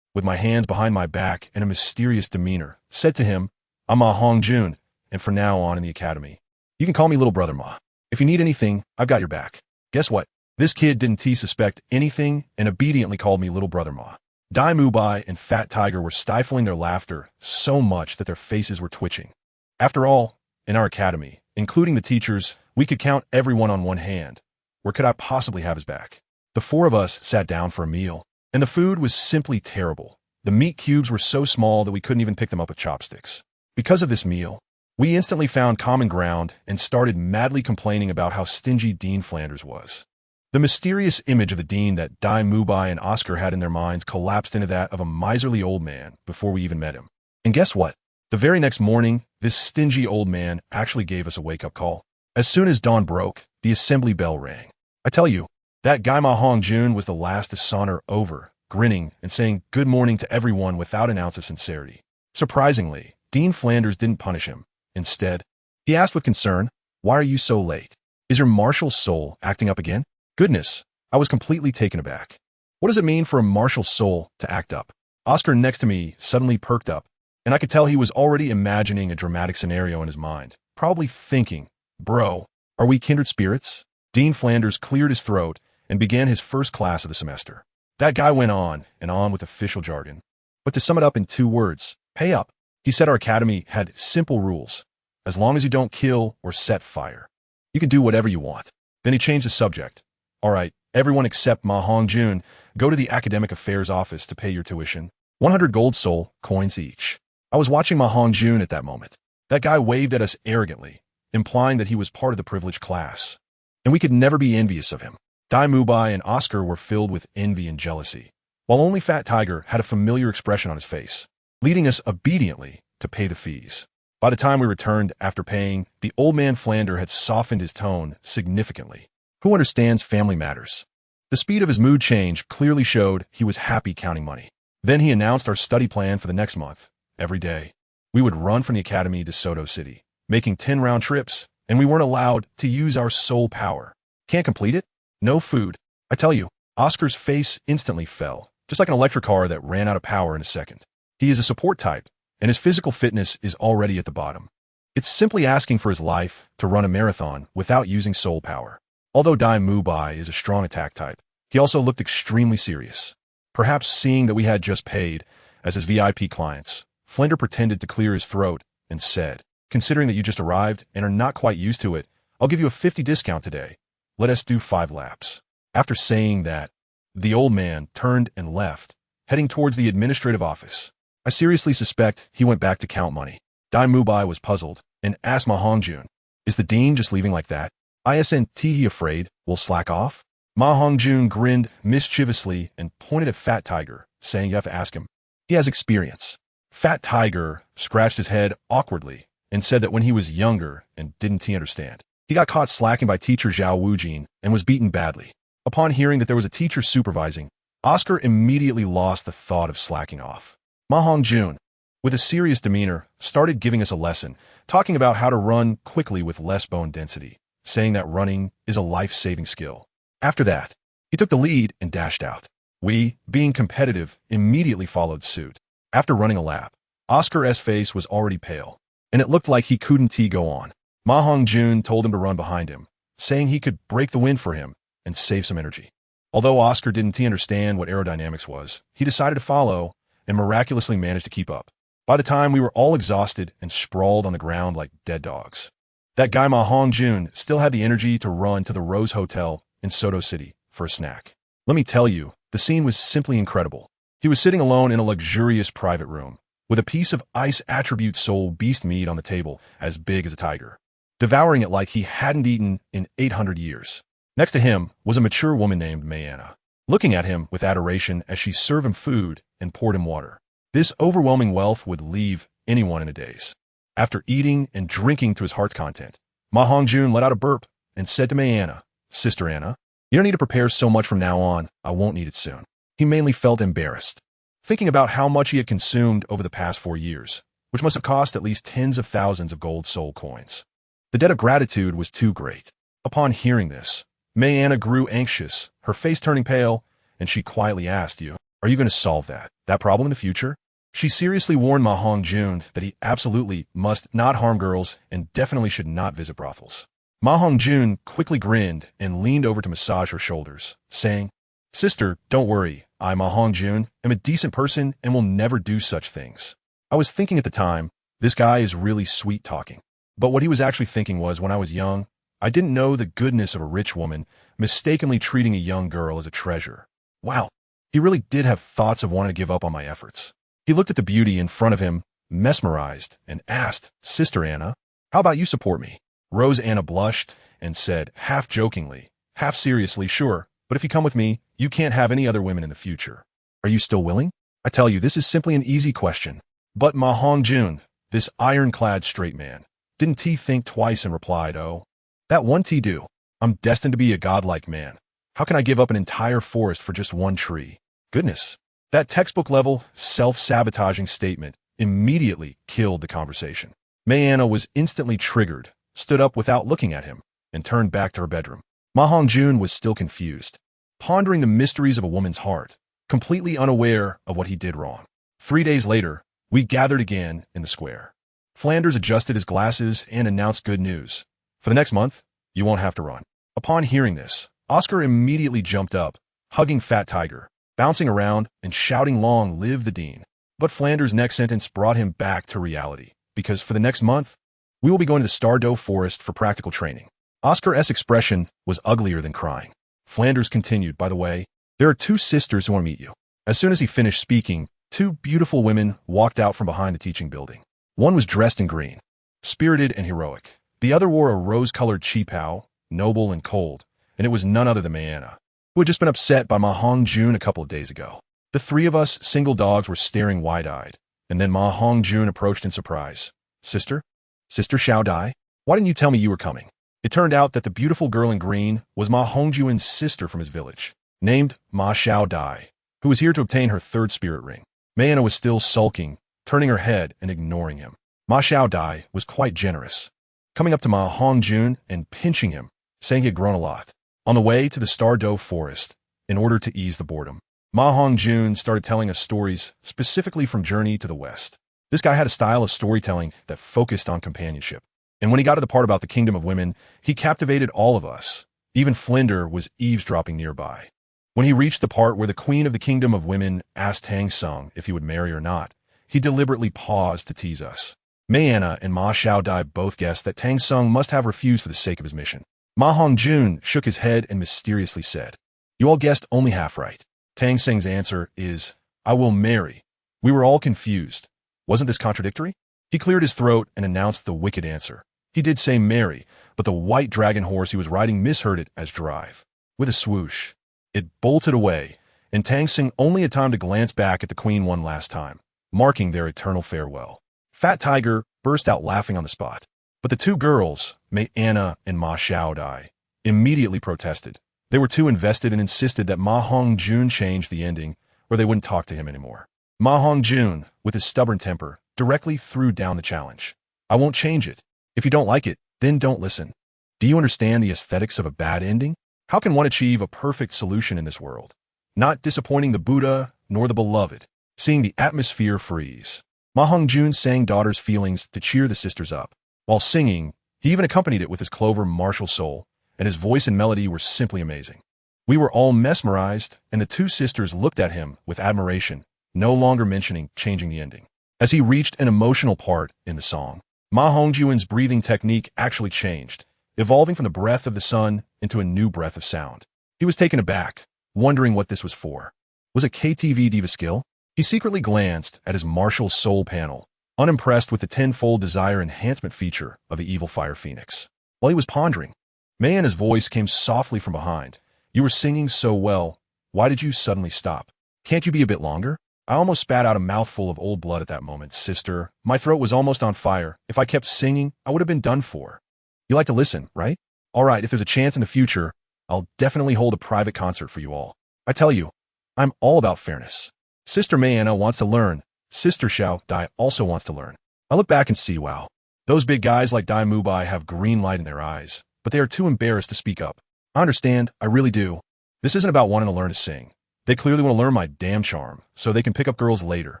with my hands behind my back and a mysterious demeanor, said to him, "I'm MaHongjun, and from now on in the academy, you can call me Little Brother Ma. If you need anything, I've got your back." Guess what? This kid didn't suspect anything and obediently called me Little Brother Ma. Dai Mubai and Fat Tiger were stifling their laughter so much that their faces were twitching. After all, in our academy, including the teachers, we could count everyone on one hand. Where could I possibly have his back? The four of us sat down for a meal, and the food was simply terrible. The meat cubes were so small that we couldn't even pick them up with chopsticks. Because of this meal, we instantly found common ground and started madly complaining about how stingy Dean Flanders was. The mysterious image of the dean that Dai Mubai and Oscar had in their minds collapsed into that of a miserly old man before we even met him. And guess what? The very next morning, this stingy old man actually gave us a wake-up call. As soon as dawn broke, the assembly bell rang. I tell you, that guy MaHongjun was the last to saunter over, grinning and saying good morning to everyone without an ounce of sincerity. Surprisingly, Dean Flanders didn't punish him. Instead, he asked with concern, "Why are you so late? Is your martial soul acting up again?" Goodness, I was completely taken aback. What does it mean for a martial soul to act up? Oscar next to me suddenly perked up, and I could tell he was already imagining a dramatic scenario in his mind, probably thinking, "Bro, are we kindred spirits?" Dean Flanders cleared his throat and began his first class of the semester. That guy went on and on with official jargon. But to sum it up in 2 words, pay up. He said our academy had simple rules. As long as you don't kill or set fire, you can do whatever you want. Then he changed the subject. "All right, everyone except MaHongjun, go to the academic affairs office to pay your tuition. 100 gold soul coins each." I was watching MaHongjun at that moment. That guy waved at us arrogantly, implying that he was part of the privileged class, and we could never be envious of him. Dai Mubai and Oscar were filled with envy and jealousy, while only Fat Tiger had a familiar expression on his face, leading us obediently to pay the fees. By the time we returned after paying, the old man Flander had softened his tone significantly. Who understands family matters? The speed of his mood change clearly showed he was happy counting money. Then he announced our study plan for the next month. Every day, we would run from the academy to Soto City, making 10 round trips, and we weren't allowed to use our soul power. Can't complete it? No food. I tell you, Oscar's face instantly fell, just like an electric car that ran out of power in a second. He is a support type, and his physical fitness is already at the bottom. It's simply asking for his life to run a marathon without using soul power. Although Dai Mubai is a strong attack type, he also looked extremely serious. Perhaps seeing that we had just paid as his VIP clients, Flender pretended to clear his throat and said, "Considering that you just arrived and are not quite used to it, I'll give you a 50 discount today. Let us do 5 laps." After saying that, the old man turned and left, heading towards the administrative office. I seriously suspect he went back to count money. Dai Mubai was puzzled and asked MaHongjun, "Is the dean just leaving like that? Isn't he afraid we'll slack off?" MaHongjun grinned mischievously and pointed at Fat Tiger, saying you have to ask him. He has experience. Fat Tiger scratched his head awkwardly and said that when he was younger and didn't he understand, he got caught slacking by teacher Zhao Wujin and was beaten badly. Upon hearing that there was a teacher supervising, Oscar immediately lost the thought of slacking off. MaHongjun, with a serious demeanor, started giving us a lesson, talking about how to run quickly with less bone density, saying that running is a life-saving skill. After that, he took the lead and dashed out. We, being competitive, immediately followed suit. After running a lap, Oscar's face was already pale, and it looked like he couldn't go on. MaHongjun told him to run behind him, saying he could break the wind for him and save some energy. Although Oscar didn't understand what aerodynamics was, he decided to follow and miraculously managed to keep up. By the time we were all exhausted and sprawled on the ground like dead dogs, that guy MaHongjun still had the energy to run to the Rose Hotel in Soto City for a snack. Let me tell you, the scene was simply incredible. He was sitting alone in a luxurious private room, with a piece of ice attribute soul beast meat on the table as big as a tiger, devouring it like he hadn't eaten in 800 years. Next to him was a mature woman named Mayana, looking at him with adoration as she served him food and poured him water. This overwhelming wealth would leave anyone in a daze. After eating and drinking to his heart's content, MaHongjun let out a burp and said to Anna, "Sister Anna, you don't need to prepare so much from now on. I won't need it soon." He mainly felt embarrassed, thinking about how much he had consumed over the past 4 years, which must have cost at least tens of thousands of gold soul coins. The debt of gratitude was too great. Upon hearing this, Anna grew anxious, her face turning pale, and she quietly asked, "Are you going to solve that problem in the future?" She seriously warned MaHongjun that he absolutely must not harm girls and definitely should not visit brothels. MaHongjun quickly grinned and leaned over to massage her shoulders, saying, "Sister, don't worry. I, MaHongjun, am a decent person and will never do such things." I was thinking at the time, this guy is really sweet-talking. But what he was actually thinking was, when I was young, I didn't know the goodness of a rich woman mistakenly treating a young girl as a treasure. Wow, he really did have thoughts of wanting to give up on my efforts. He looked at the beauty in front of him, mesmerized, and asked, "Sister Anna, how about you support me?" Rose Anna blushed and said, half jokingly, half seriously, "Sure, but if you come with me, you can't have any other women in the future. Are you still willing?" I tell you, this is simply an easy question. But MaHongjun, this ironclad straight man, didn't he think twice and replied, "Oh, that won't he do? I'm destined to be a godlike man. How can I give up an entire forest for just one tree?" Goodness. That textbook-level, self-sabotaging statement immediately killed the conversation. Anna was instantly triggered, stood up without looking at him, and turned back to her bedroom. MaHongjun was still confused, pondering the mysteries of a woman's heart, completely unaware of what he did wrong. 3 days later, we gathered again in the square. Flanders adjusted his glasses and announced good news. "For the next month, you won't have to run." Upon hearing this, Oscar immediately jumped up, hugging Fat Tiger, bouncing around and shouting, "Long live the Dean." But Flanders' next sentence brought him back to reality, because for the next month, we will be going to the Stardow Forest for practical training. Oscar's expression was uglier than crying. Flanders continued, "By the way, there are 2 sisters who want to meet you." As soon as he finished speaking, 2 beautiful women walked out from behind the teaching building. One was dressed in green, spirited and heroic. The other wore a rose-colored cheapao, noble and cold, and it was none other than Anna, who had just been upset by MaHongjun a couple of days ago. The 3 of us single dogs were staring wide-eyed, and then MaHongjun approached in surprise. Sister Xiao Dai, why didn't you tell me you were coming?" It turned out that the beautiful girl in green was MaHongjun's sister from his village, named Ma Xiao Dai, who was here to obtain her 3rd spirit ring. Anna was still sulking, turning her head and ignoring him. Ma Xiao Dai was quite generous, coming up to MaHongjun and pinching him, saying he had grown a lot. On the way to the Stardow Forest, in order to ease the boredom, MaHongjun started telling us stories specifically from Journey to the West. This guy had a style of storytelling that focused on companionship. And when he got to the part about the kingdom of women, he captivated all of us. Even Flinder was eavesdropping nearby. When he reached the part where the queen of the kingdom of women asked Tang San if he would marry or not, he deliberately paused to tease us. Anna and Ma Xiao Dai both guessed that Tang San must have refused for the sake of his mission. MaHongjun shook his head and mysteriously said, "You all guessed only half right. Tang San's answer is, 'I will marry.'" We were all confused. Wasn't this contradictory? He cleared his throat and announced the wicked answer. He did say marry, but the white dragon horse he was riding misheard it as drive. With a swoosh, it bolted away, and Tang San only had time to glance back at the queen one last time, marking their eternal farewell. Fat Tiger burst out laughing on the spot. But the 2 girls, Anna and Ma Xiao Dai, immediately protested. They were too invested and insisted that MaHongjun change the ending, or they wouldn't talk to him anymore. MaHongjun, with his stubborn temper, directly threw down the challenge. "I won't change it. If you don't like it, then don't listen. Do you understand the aesthetics of a bad ending? How can one achieve a perfect solution in this world? Not disappointing the Buddha nor the beloved, seeing the atmosphere freeze." MaHongjun sang daughter's feelings to cheer the sisters up. While singing, he even accompanied it with his clover martial soul, and his voice and melody were simply amazing. We were all mesmerized, and the 2 sisters looked at him with admiration, no longer mentioning changing the ending. As he reached an emotional part in the song, MaHongjun's breathing technique actually changed, evolving from the breath of the sun into a new breath of sound. He was taken aback, wondering what this was for. Was it KTV diva skill? He secretly glanced at his martial soul panel, unimpressed with the tenfold desire enhancement feature of the evil fire phoenix. While he was pondering, Anna's voice came softly from behind. "You were singing so well. Why did you suddenly stop? Can't you be a bit longer?" I almost spat out a mouthful of old blood at that moment, sister. My throat was almost on fire. If I kept singing, I would have been done for. You like to listen, right? All right, if there's a chance in the future, I'll definitely hold a private concert for you all. I tell you, I'm all about fairness. Sister Mayana wants to learn. Sister Xiao Dai also wants to learn. I look back and see, wow. Those big guys like Dai Mubai have green light in their eyes, but they are too embarrassed to speak up. I understand, I really do. This isn't about wanting to learn to sing. They clearly want to learn my damn charm, so they can pick up girls later.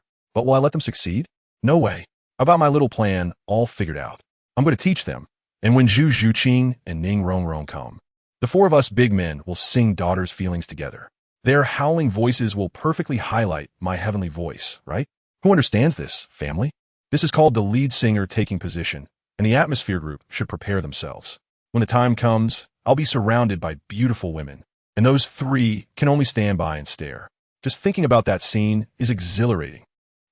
But will I let them succeed? No way. About my little plan, all figured out. I'm going to teach them. And when Zhu Zhuqing and Ning Rongrong come, the four of us big men will sing Daughter's Feelings together. Their howling voices will perfectly highlight my heavenly voice, right? Who understands this, family? This is called the lead singer taking position, and the atmosphere group should prepare themselves. When the time comes, I'll be surrounded by beautiful women, and those three can only stand by and stare. Just thinking about that scene is exhilarating.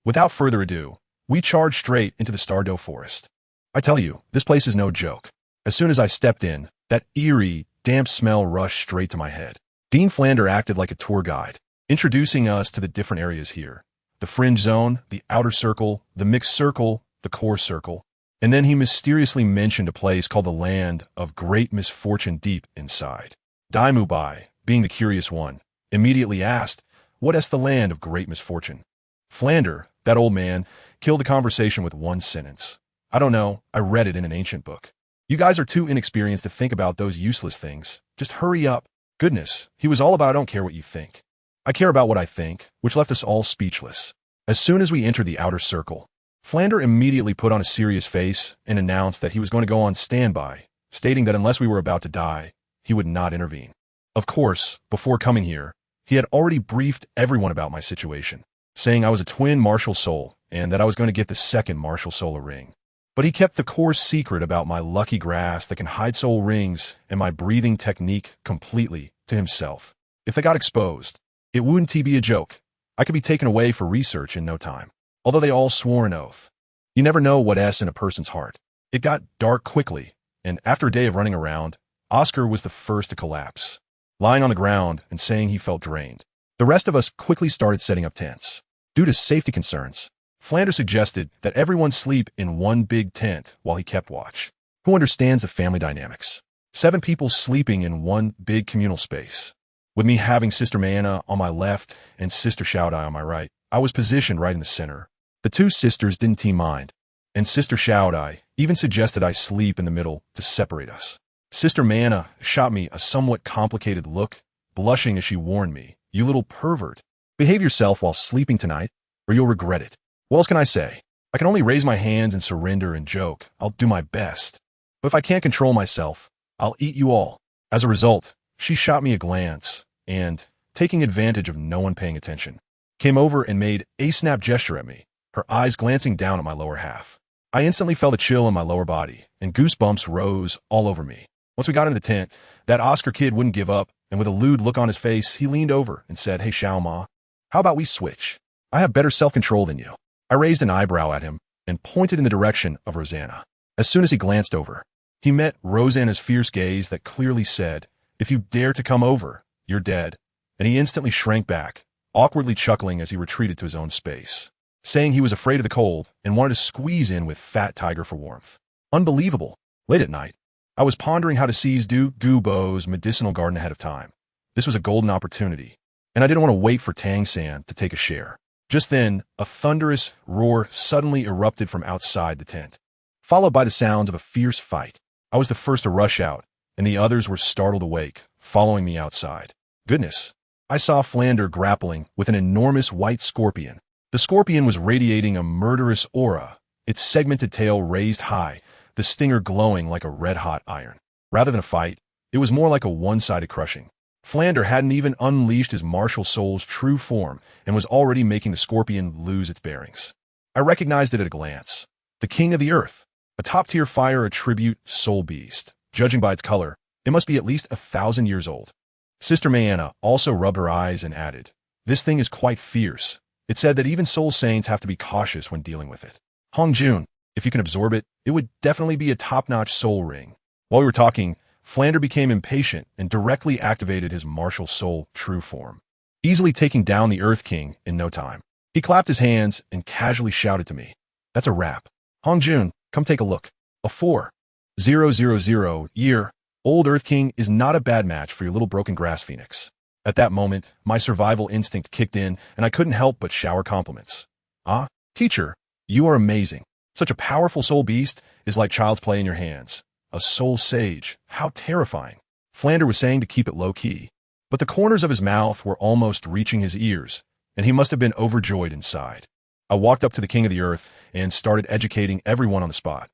Without further ado, we charge straight into the Stardow Forest. I tell you, this place is no joke. As soon as I stepped in, that eerie, damp smell rushed straight to my head. Dean Flander acted like a tour guide, introducing us to the different areas here. The fringe zone, the outer circle, the mixed circle, the core circle. And then he mysteriously mentioned a place called the Land of Great Misfortune deep inside. Dai Mubai, being the curious one, immediately asked, what is the Land of Great Misfortune? Flander, that old man, killed the conversation with one sentence. I don't know, I read it in an ancient book. You guys are too inexperienced to think about those useless things. Just hurry up. Goodness, he was all about I don't care what you think. I care about what I think, which left us all speechless. As soon as we entered the outer circle, Flander immediately put on a serious face and announced that he was going to go on standby, stating that unless we were about to die, he would not intervene. Of course, before coming here, he had already briefed everyone about my situation, saying I was a twin martial soul and that I was going to get the second martial soul ring. But he kept the core secret about my lucky grass that can hide soul rings and my breathing technique completely to himself. If they got exposed, it wouldn't be a joke. I could be taken away for research in no time, although they all swore an oath. You never know what's in a person's heart. It got dark quickly, and after a day of running around, Oscar was the first to collapse, lying on the ground and saying he felt drained. The rest of us quickly started setting up tents. Due to safety concerns, Flander suggested that everyone sleep in one big tent while he kept watch. Who understands the family dynamics? 7 people sleeping in one big communal space. With me having Sister Mayana on my left and Sister Xiaodai on my right, I was positioned right in the center. The 2 sisters didn't mind, and Sister Xiaodai even suggested I sleep in the middle to separate us. Sister Mayana shot me a somewhat complicated look, blushing as she warned me, "You little pervert. Behave yourself while sleeping tonight, or you'll regret it." What else can I say? I can only raise my hands and surrender and joke. I'll do my best. But if I can't control myself, I'll eat you all. As a result, she shot me a glance and, taking advantage of no one paying attention, came over and made a snap gesture at me, her eyes glancing down at my lower half. I instantly felt a chill in my lower body, and goosebumps rose all over me. Once we got into the tent, that Oscar kid wouldn't give up, and with a lewd look on his face, he leaned over and said, "Hey, Xiao Ma, how about we switch? I have better self-control than you." I raised an eyebrow at him and pointed in the direction of Rosanna. As soon as he glanced over, he met Rosanna's fierce gaze that clearly said, "If you dare to come over, you're dead." And he instantly shrank back, awkwardly chuckling as he retreated to his own space, saying he was afraid of the cold and wanted to squeeze in with Fat Tiger for warmth. Unbelievable. Late at night, I was pondering how to seize Gubo's medicinal garden ahead of time. This was a golden opportunity, and I didn't want to wait for Tang San to take a share. Just then, a thunderous roar suddenly erupted from outside the tent, followed by the sounds of a fierce fight. I was the first to rush out, and the others were startled awake, following me outside. Goodness, I saw Flander grappling with an enormous white scorpion. The scorpion was radiating a murderous aura, its segmented tail raised high, the stinger glowing like a red-hot iron. Rather than a fight, it was more like a one-sided crushing. Flander hadn't even unleashed his martial soul's true form and was already making the scorpion lose its bearings. I recognized it at a glance. The King of the Earth, a top-tier fire attribute soul beast. Judging by its color, it must be at least 1,000 years old. Sister Mayana also rubbed her eyes and added, "This thing is quite fierce." It said that even soul saints have to be cautious when dealing with it. Hongjun, if you can absorb it, it would definitely be a top-notch soul ring. While we were talking, Flander became impatient and directly activated his martial soul true form, easily taking down the Earth King in no time. He clapped his hands and casually shouted to me, "That's a wrap. Hongjun, come take a look. A 4,000-year-old Earth King is not a bad match for your little broken grass phoenix." At that moment, my survival instinct kicked in, and I couldn't help but shower compliments. "Ah, teacher, you are amazing. Such a powerful soul beast is like child's play in your hands. A soul sage, how terrifying." Flander was saying to keep it low-key, but the corners of his mouth were almost reaching his ears, and he must have been overjoyed inside. I walked up to the King of the Earth and started educating everyone on the spot.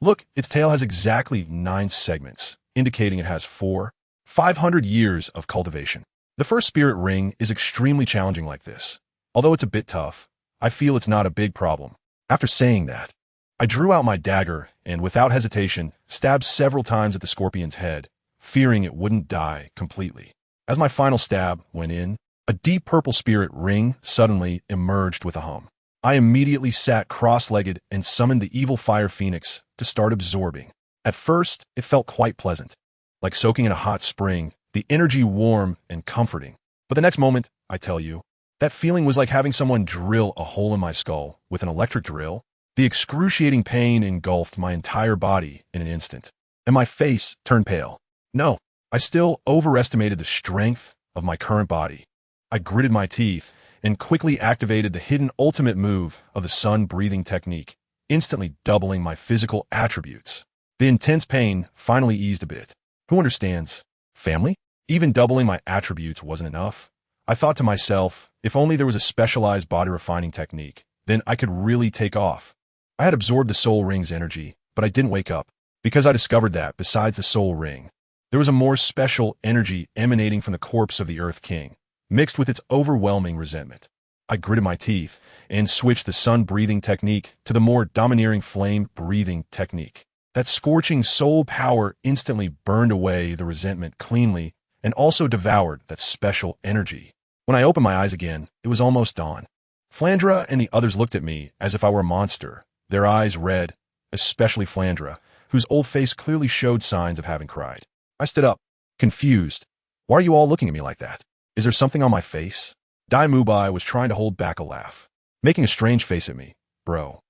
"Look, its tail has exactly 9 segments, indicating it has 500 years of cultivation. The first spirit ring is extremely challenging like this. Although it's a bit tough, I feel it's not a big problem." After saying that, I drew out my dagger and, without hesitation, stabbed several times at the scorpion's head, fearing it wouldn't die completely. As my final stab went in, a deep purple spirit ring suddenly emerged with a hum. I immediately sat cross-legged and summoned the evil fire phoenix to start absorbing. At first, it felt quite pleasant, like soaking in a hot spring, the energy warm and comforting. But the next moment, I tell you, that feeling was like having someone drill a hole in my skull with an electric drill. The excruciating pain engulfed my entire body in an instant, and my face turned pale. No, I still overestimated the strength of my current body. I gritted my teeth and quickly activated the hidden ultimate move of the sun-breathing technique, instantly doubling my physical attributes. The intense pain finally eased a bit. Who understands? Family? Even doubling my attributes wasn't enough. I thought to myself, if only there was a specialized body-refining technique, then I could really take off. I had absorbed the soul ring's energy, but I didn't wake up, because I discovered that, besides the soul ring, there was a more special energy emanating from the corpse of the Earth King, mixed with its overwhelming resentment. I gritted my teeth and switched the sun-breathing technique to the more domineering flame-breathing technique. That scorching soul power instantly burned away the resentment cleanly and also devoured that special energy. When I opened my eyes again, it was almost dawn. Flandra and the others looked at me as if I were a monster, their eyes red, especially Flandra, whose old face clearly showed signs of having cried. I stood up, confused. "Why are you all looking at me like that? Is there something on my face?" Dai Mubai was trying to hold back a laugh, making a strange face at me. "Bro,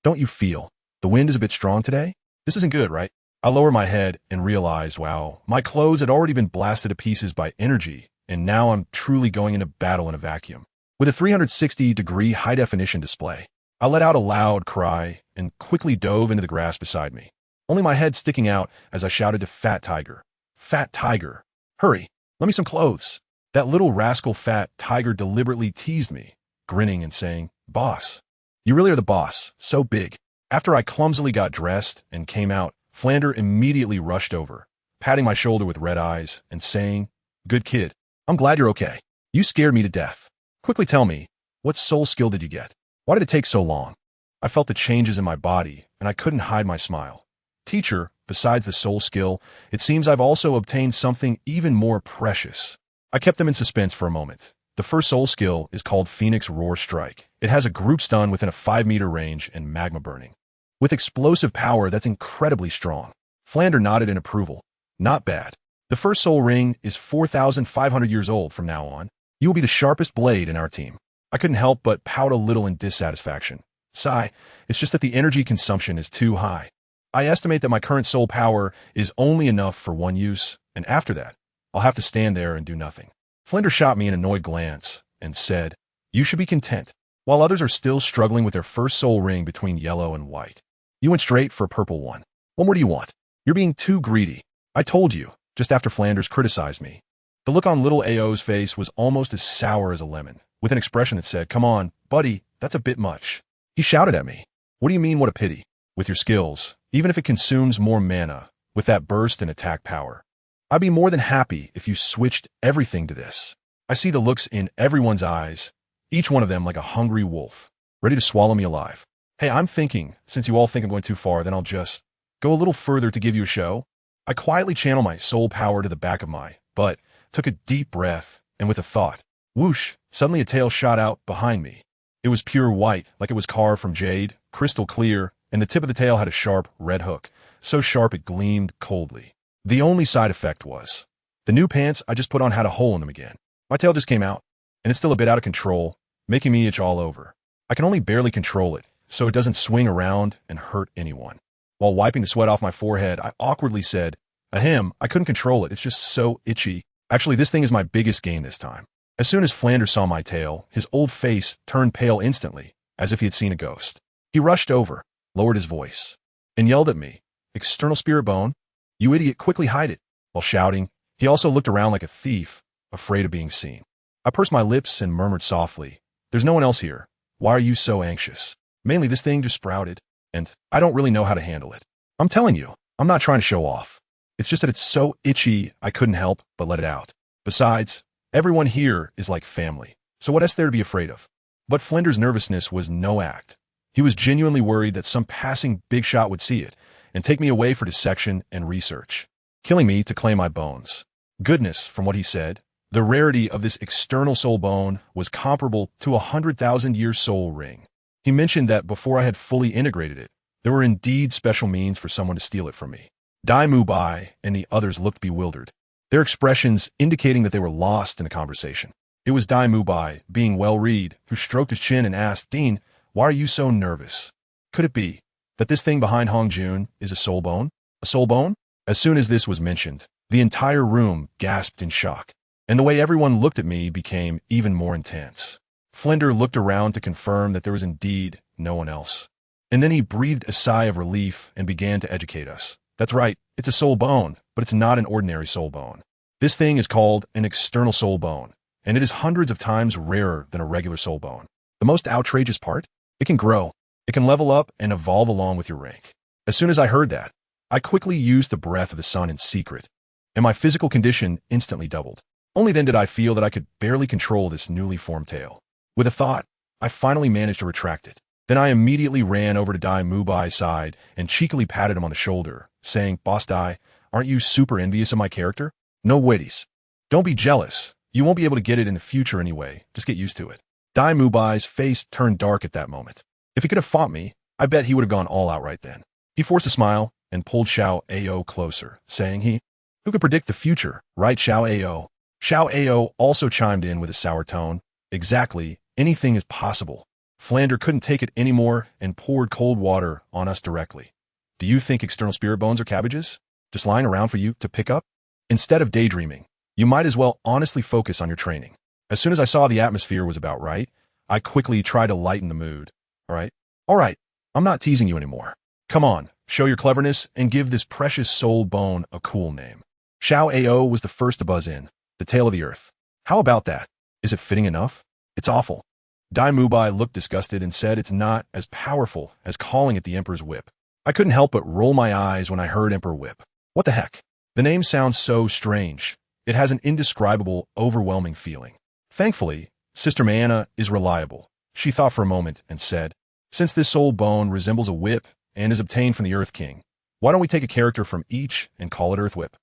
don't you feel the wind is a bit strong today? This isn't good, right?" I lowered my head and realized, wow, my clothes had already been blasted to pieces by energy, and now I'm truly going into battle in a vacuum. With a 360-degree high-definition display, I let out a loud cry and quickly dove into the grass beside me, only my head sticking out as I shouted to Fat Tiger, "Fat Tiger, hurry, let me some clothes." That little rascal Fat Tiger deliberately teased me, grinning and saying, "Boss, you really are the boss, so big." After I clumsily got dressed and came out, Flander immediately rushed over, patting my shoulder with red eyes and saying, "Good kid, I'm glad you're okay. You scared me to death. Quickly tell me, what soul skill did you get? Why did it take so long?" I felt the changes in my body, and I couldn't hide my smile. "Teacher, besides the soul skill, it seems I've also obtained something even more precious." I kept them in suspense for a moment. The first soul skill is called Phoenix Roar Strike. It has a group stun within a 5-meter range and magma burning. With explosive power that's incredibly strong. Flander nodded in approval. "Not bad. The first soul ring is 4,500 years old from now on. You will be the sharpest blade in our team." I couldn't help but pout a little in dissatisfaction. "Sigh, it's just that the energy consumption is too high. I estimate that my current soul power is only enough for one use, and after that, I'll have to stand there and do nothing." Flinder shot me an annoyed glance and said, "You should be content. While others are still struggling with their first soul ring between yellow and white, you went straight for a purple one. What more do you want? You're being too greedy. I told you," just after Flanders criticized me. The look on little AO's face was almost as sour as a lemon, with an expression that said, "Come on, buddy, that's a bit much." He shouted at me, "What do you mean, what a pity? With your skills, even if it consumes more mana, with that burst and attack power, I'd be more than happy if you switched everything to this." I see the looks in everyone's eyes, each one of them like a hungry wolf, ready to swallow me alive. "Hey, I'm thinking, since you all think I'm going too far, then I'll just go a little further to give you a show." I quietly channel my soul power to the back of my butt, took a deep breath, and with a thought, whoosh, suddenly a tail shot out behind me. It was pure white, like it was carved from jade, crystal clear, and the tip of the tail had a sharp red hook, so sharp it gleamed coldly. The only side effect was, the new pants I just put on had a hole in them again. My tail just came out, and it's still a bit out of control, making me itch all over. I can only barely control it, so it doesn't swing around and hurt anyone. While wiping the sweat off my forehead, I awkwardly said, "Ahem, I couldn't control it, it's just so itchy. Actually, this thing is my biggest game this time." As soon as Flanders saw my tail, his old face turned pale instantly, as if he had seen a ghost. He rushed over, lowered his voice, and yelled at me, "External spirit bone? You idiot, quickly hide it." While shouting, he also looked around like a thief, afraid of being seen. I pursed my lips and murmured softly, "There's no one else here. Why are you so anxious? Mainly this thing just sprouted, and I don't really know how to handle it. I'm telling you, I'm not trying to show off. It's just that it's so itchy I couldn't help but let it out. Besides, everyone here is like family, so what is there to be afraid of?" But Flanders' nervousness was no act. He was genuinely worried that some passing big shot would see it and take me away for dissection and research, killing me to claim my bones. Goodness, from what he said, the rarity of this external soul bone was comparable to a 100,000-year soul ring. He mentioned that before I had fully integrated it, there were indeed special means for someone to steal it from me. Dai Mubai and the others looked bewildered, their expressions indicating that they were lost in the conversation. It was Dai Mubai, being well-read, who stroked his chin and asked, "Dean, why are you so nervous? Could it be that this thing behind Hongjun is a soul bone? A soul bone?" As soon as this was mentioned, the entire room gasped in shock, and the way everyone looked at me became even more intense. Flender looked around to confirm that there was indeed no one else. And then he breathed a sigh of relief and began to educate us. "That's right, it's a soul bone, but it's not an ordinary soul bone. This thing is called an external soul bone, and it is hundreds of times rarer than a regular soul bone. The most outrageous part? It can grow. It can level up and evolve along with your rank." As soon as I heard that, I quickly used the breath of the sun in secret, and my physical condition instantly doubled. Only then did I feel that I could barely control this newly formed tail. With a thought, I finally managed to retract it. Then I immediately ran over to Dai Mubai's side and cheekily patted him on the shoulder, saying, "Boss Dai, aren't you super envious of my character? No witties. Don't be jealous. You won't be able to get it in the future anyway. Just get used to it." Dai Mubai's face turned dark at that moment. If he could have fought me, I bet he would have gone all out right then. He forced a smile and pulled Xiao Ao closer, saying, "Who could predict the future, right, Xiao Ao?" Xiao Ao also chimed in with a sour tone, "Exactly, anything is possible." Flander couldn't take it anymore and poured cold water on us directly. "Do you think external spirit bones are cabbages? Just lying around for you to pick up? Instead of daydreaming, you might as well honestly focus on your training." As soon as I saw the atmosphere was about right, I quickly tried to lighten the mood. All right, I'm not teasing you anymore. Come on, show your cleverness and give this precious soul bone a cool name." Xiao Ao was the first to buzz in, "The tail of the earth. How about that? Is it fitting enough? It's awful." Dai Mubai looked disgusted and said it's not as powerful as calling it the Emperor's Whip. I couldn't help but roll my eyes when I heard Emperor Whip. What the heck? The name sounds so strange. It has an indescribable, overwhelming feeling. Thankfully, Sister Mayana is reliable. She thought for a moment and said, "Since this soul bone resembles a whip and is obtained from the Earth King, why don't we take a character from each and call it Earth Whip?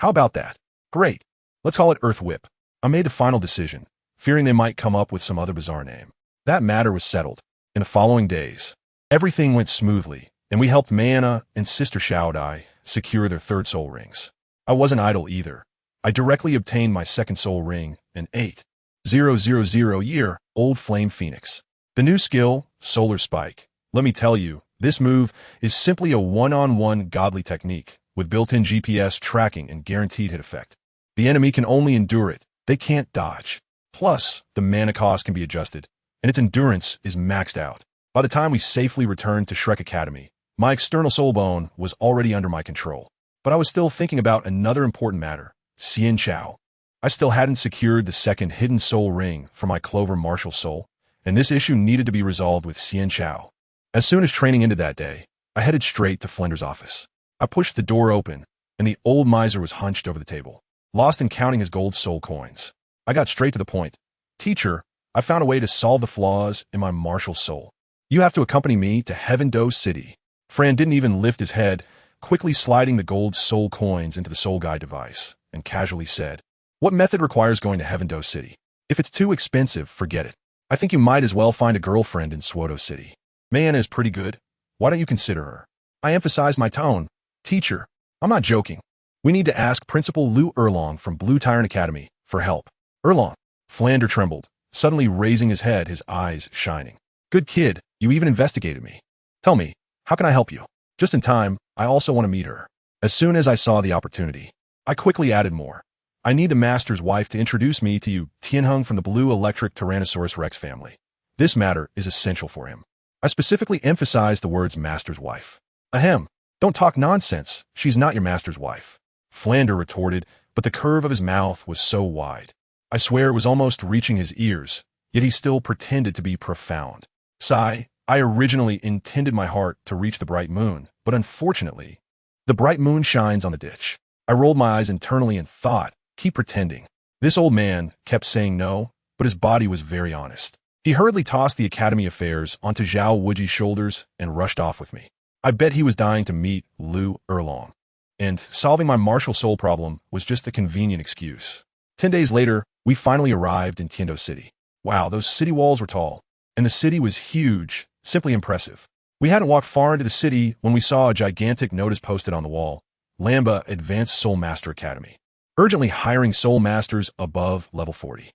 How about that? Great. Let's call it Earth Whip." I made the final decision, fearing they might come up with some other bizarre name. That matter was settled. In the following days, everything went smoothly, and we helped Mayana and Sister Xiaodai secure their third soul rings. I wasn't idle either. I directly obtained my second soul ring, an 8,000-year-old flame phoenix. The new skill, Solar Spike. Let me tell you, this move is simply a one-on-one godly technique with built-in GPS tracking and guaranteed hit effect. The enemy can only endure it. They can't dodge. Plus, the mana cost can be adjusted, and its endurance is maxed out. By the time we safely returned to Shrek Academy, my external soul bone was already under my control. But I was still thinking about another important matter, Xian Chao. I still hadn't secured the second hidden soul ring for my Clover martial soul, and this issue needed to be resolved with Xian Chao. As soon as training ended that day, I headed straight to Flender's office. I pushed the door open, and the old miser was hunched over the table, lost in counting his gold soul coins. I got straight to the point. "Teacher, I found a way to solve the flaws in my martial soul. You have to accompany me to Heaven Do City." Fran didn't even lift his head, quickly sliding the gold soul coins into the soul guide device, and casually said, "What method requires going to Heaven Do City? If it's too expensive, forget it. I think you might as well find a girlfriend in Swoto City. Mayana is pretty good. Why don't you consider her?" I emphasized my tone. "Teacher, I'm not joking. We need to ask Principal Lu Erlong from Blue Tyrant Academy for help." "Erlong?" Flander trembled, suddenly raising his head, his eyes shining. Good kid, you even investigated me. Tell me, how can I help you? Just in time, I also want to meet her. As soon as I saw the opportunity, I quickly added more. I need the master's wife to introduce me to you, Tianheng from the Blue Electric Tyrannosaurus Rex family. This matter is essential for him. I specifically emphasized the words master's wife. Ahem, don't talk nonsense, she's not your master's wife. Flander retorted, but the curve of his mouth was so wide. I swear it was almost reaching his ears, yet he still pretended to be profound. Sigh, I originally intended my heart to reach the bright moon, but unfortunately, the bright moon shines on the ditch. I rolled my eyes internally and thought, keep pretending. This old man kept saying no, but his body was very honest. He hurriedly tossed the academy affairs onto Zhao Wuji's shoulders and rushed off with me. I bet he was dying to meet Lu Erlong. And solving my martial soul problem was just a convenient excuse. 10 days later, we finally arrived in Tiando City. Wow, those city walls were tall, and the city was huge, simply impressive. We hadn't walked far into the city when we saw a gigantic notice posted on the wall, Lamba Advanced Soul Master Academy, urgently hiring soul masters above level 40.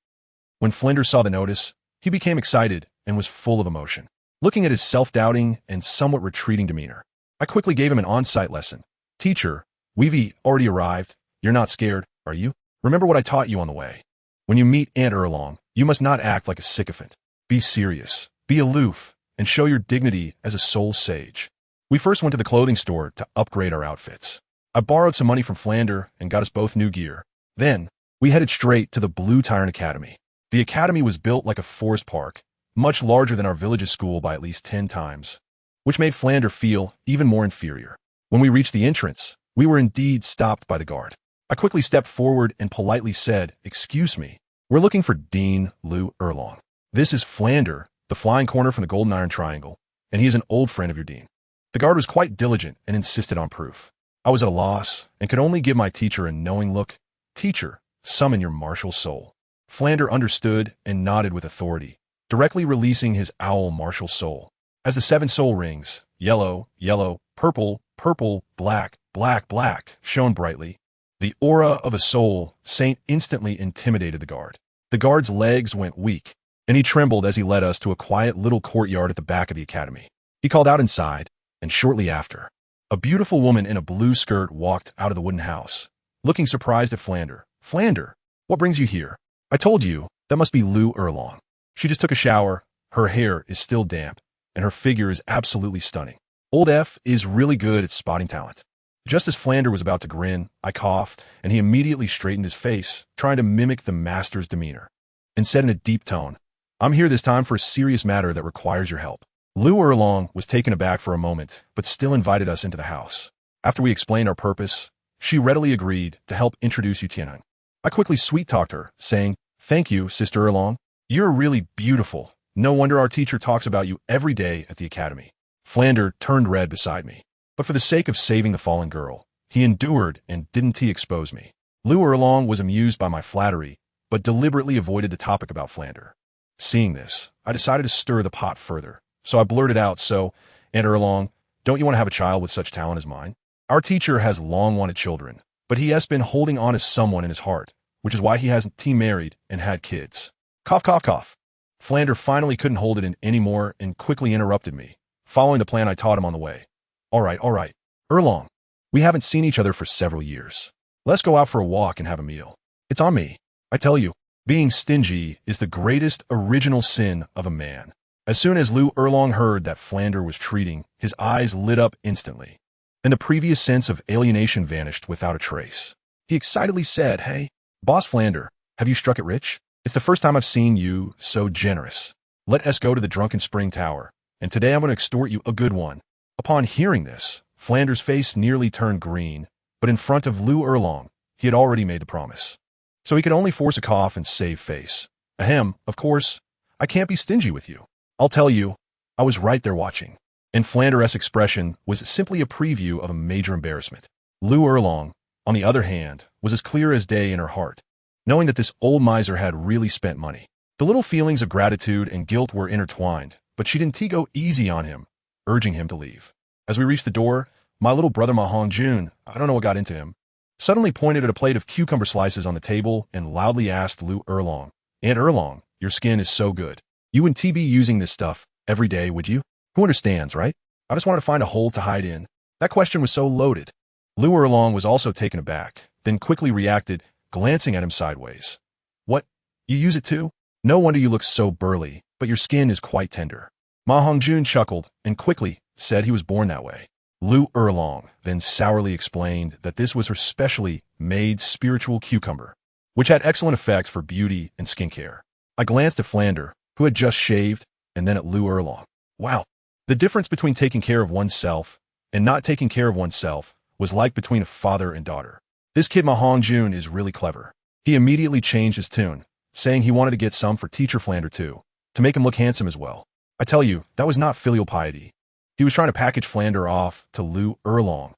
When Flinders saw the notice, he became excited and was full of emotion. Looking at his self-doubting and somewhat retreating demeanor, I quickly gave him an on-site lesson. Teacher, we've already arrived. You're not scared, are you? Remember what I taught you on the way. When you meet Aunt Erlong, you must not act like a sycophant. Be serious, be aloof, and show your dignity as a soul sage. We first went to the clothing store to upgrade our outfits. I borrowed some money from Flander and got us both new gear. Then, we headed straight to the Blue Tyrant Academy. The academy was built like a forest park, much larger than our village's school by at least 10 times, which made Flander feel even more inferior. When we reached the entrance, we were indeed stopped by the guard. I quickly stepped forward and politely said, "Excuse me, we're looking for Dean Lu Erlong. This is Flander, the flying corner from the Golden Iron Triangle, and he is an old friend of your dean." The guard was quite diligent and insisted on proof. I was at a loss and could only give my teacher a knowing look. Teacher, summon your martial soul. Flander understood and nodded with authority, directly releasing his owl martial soul. As the 7 soul rings, yellow, yellow, purple, purple, black, black, black, shone brightly, the aura of a soul saint instantly intimidated the guard. The guard's legs went weak, and he trembled as he led us to a quiet little courtyard at the back of the academy. He called out inside, and shortly after, a beautiful woman in a blue skirt walked out of the wooden house, looking surprised at Flander. "Flander, what brings you here? I told you, that must be Lu Erlong." She just took a shower, her hair is still damp, and her figure is absolutely stunning. Old F is really good at spotting talent. Just as Flander was about to grin, I coughed, and he immediately straightened his face, trying to mimic the master's demeanor, and said in a deep tone, "I'm here this time for a serious matter that requires your help." Lu Erlong was taken aback for a moment, but still invited us into the house. After we explained our purpose, she readily agreed to help introduce you Tianheng. I quickly sweet-talked her, saying, "Thank you, Sister Erlong. You're really beautiful. No wonder our teacher talks about you every day at the academy." Flander turned red beside me, but for the sake of saving the fallen girl, he endured and didn't he expose me. Lu Erlong was amused by my flattery, but deliberately avoided the topic about Flander. Seeing this, I decided to stir the pot further, so I blurted out, "So, Aunt Erlong, don't you want to have a child with such talent as mine? Our teacher has long wanted children, but he has been holding on to someone in his heart, which is why he hasn't married and had kids." Cough, cough, cough. Flander finally couldn't hold it in anymore and quickly interrupted me, following the plan I taught him on the way. All right, Erlong, we haven't seen each other for several years. Let's go out for a walk and have a meal. It's on me. I tell you, being stingy is the greatest original sin of a man." As soon as Lu Erlong heard that Flander was treating, his eyes lit up instantly, and the previous sense of alienation vanished without a trace. He excitedly said, "Hey, Boss Flander, have you struck it rich? It's the first time I've seen you so generous. Let us go to the Drunken Spring Tower, and today I'm going to extort you a good one." Upon hearing this, Flander's face nearly turned green, but in front of Lu Erlong, he had already made the promise. So he could only force a cough and save face. Ahem, of course, I can't be stingy with you. I'll tell you, I was right there watching. And Flander's expression was simply a preview of a major embarrassment. Lu Erlong, on the other hand, was as clear as day in her heart, knowing that this old miser had really spent money. The little feelings of gratitude and guilt were intertwined, but she didn't go easy on him, urging him to leave. As we reached the door, my little brother MaHongjun, I don't know what got into him, suddenly pointed at a plate of cucumber slices on the table and loudly asked Lu Erlong, "Aunt Erlong, Your skin is so good. You wouldn't be using this stuff every day, would you? Who understands, right? I just wanted to find a hole to hide in. That question was so loaded. Lu Erlong was also taken aback, then quickly reacted, glancing at him sideways. What? You use it too? No wonder you look so burly, but your skin is quite tender. MaHongjun chuckled and quickly said he was born that way. Lu Erlong then sourly explained that this was her specially made spiritual cucumber, which had excellent effects for beauty and skincare. I glanced at Flander, who had just shaved, and then at Lu Erlong. Wow. The difference between taking care of oneself and not taking care of oneself was like between a father and daughter. This kid MaHongjun is really clever. He immediately changed his tune, saying he wanted to get some for teacher Flander too, to make him look handsome as well. I tell you, that was not filial piety. He was trying to package Flander off to Lu Erlong,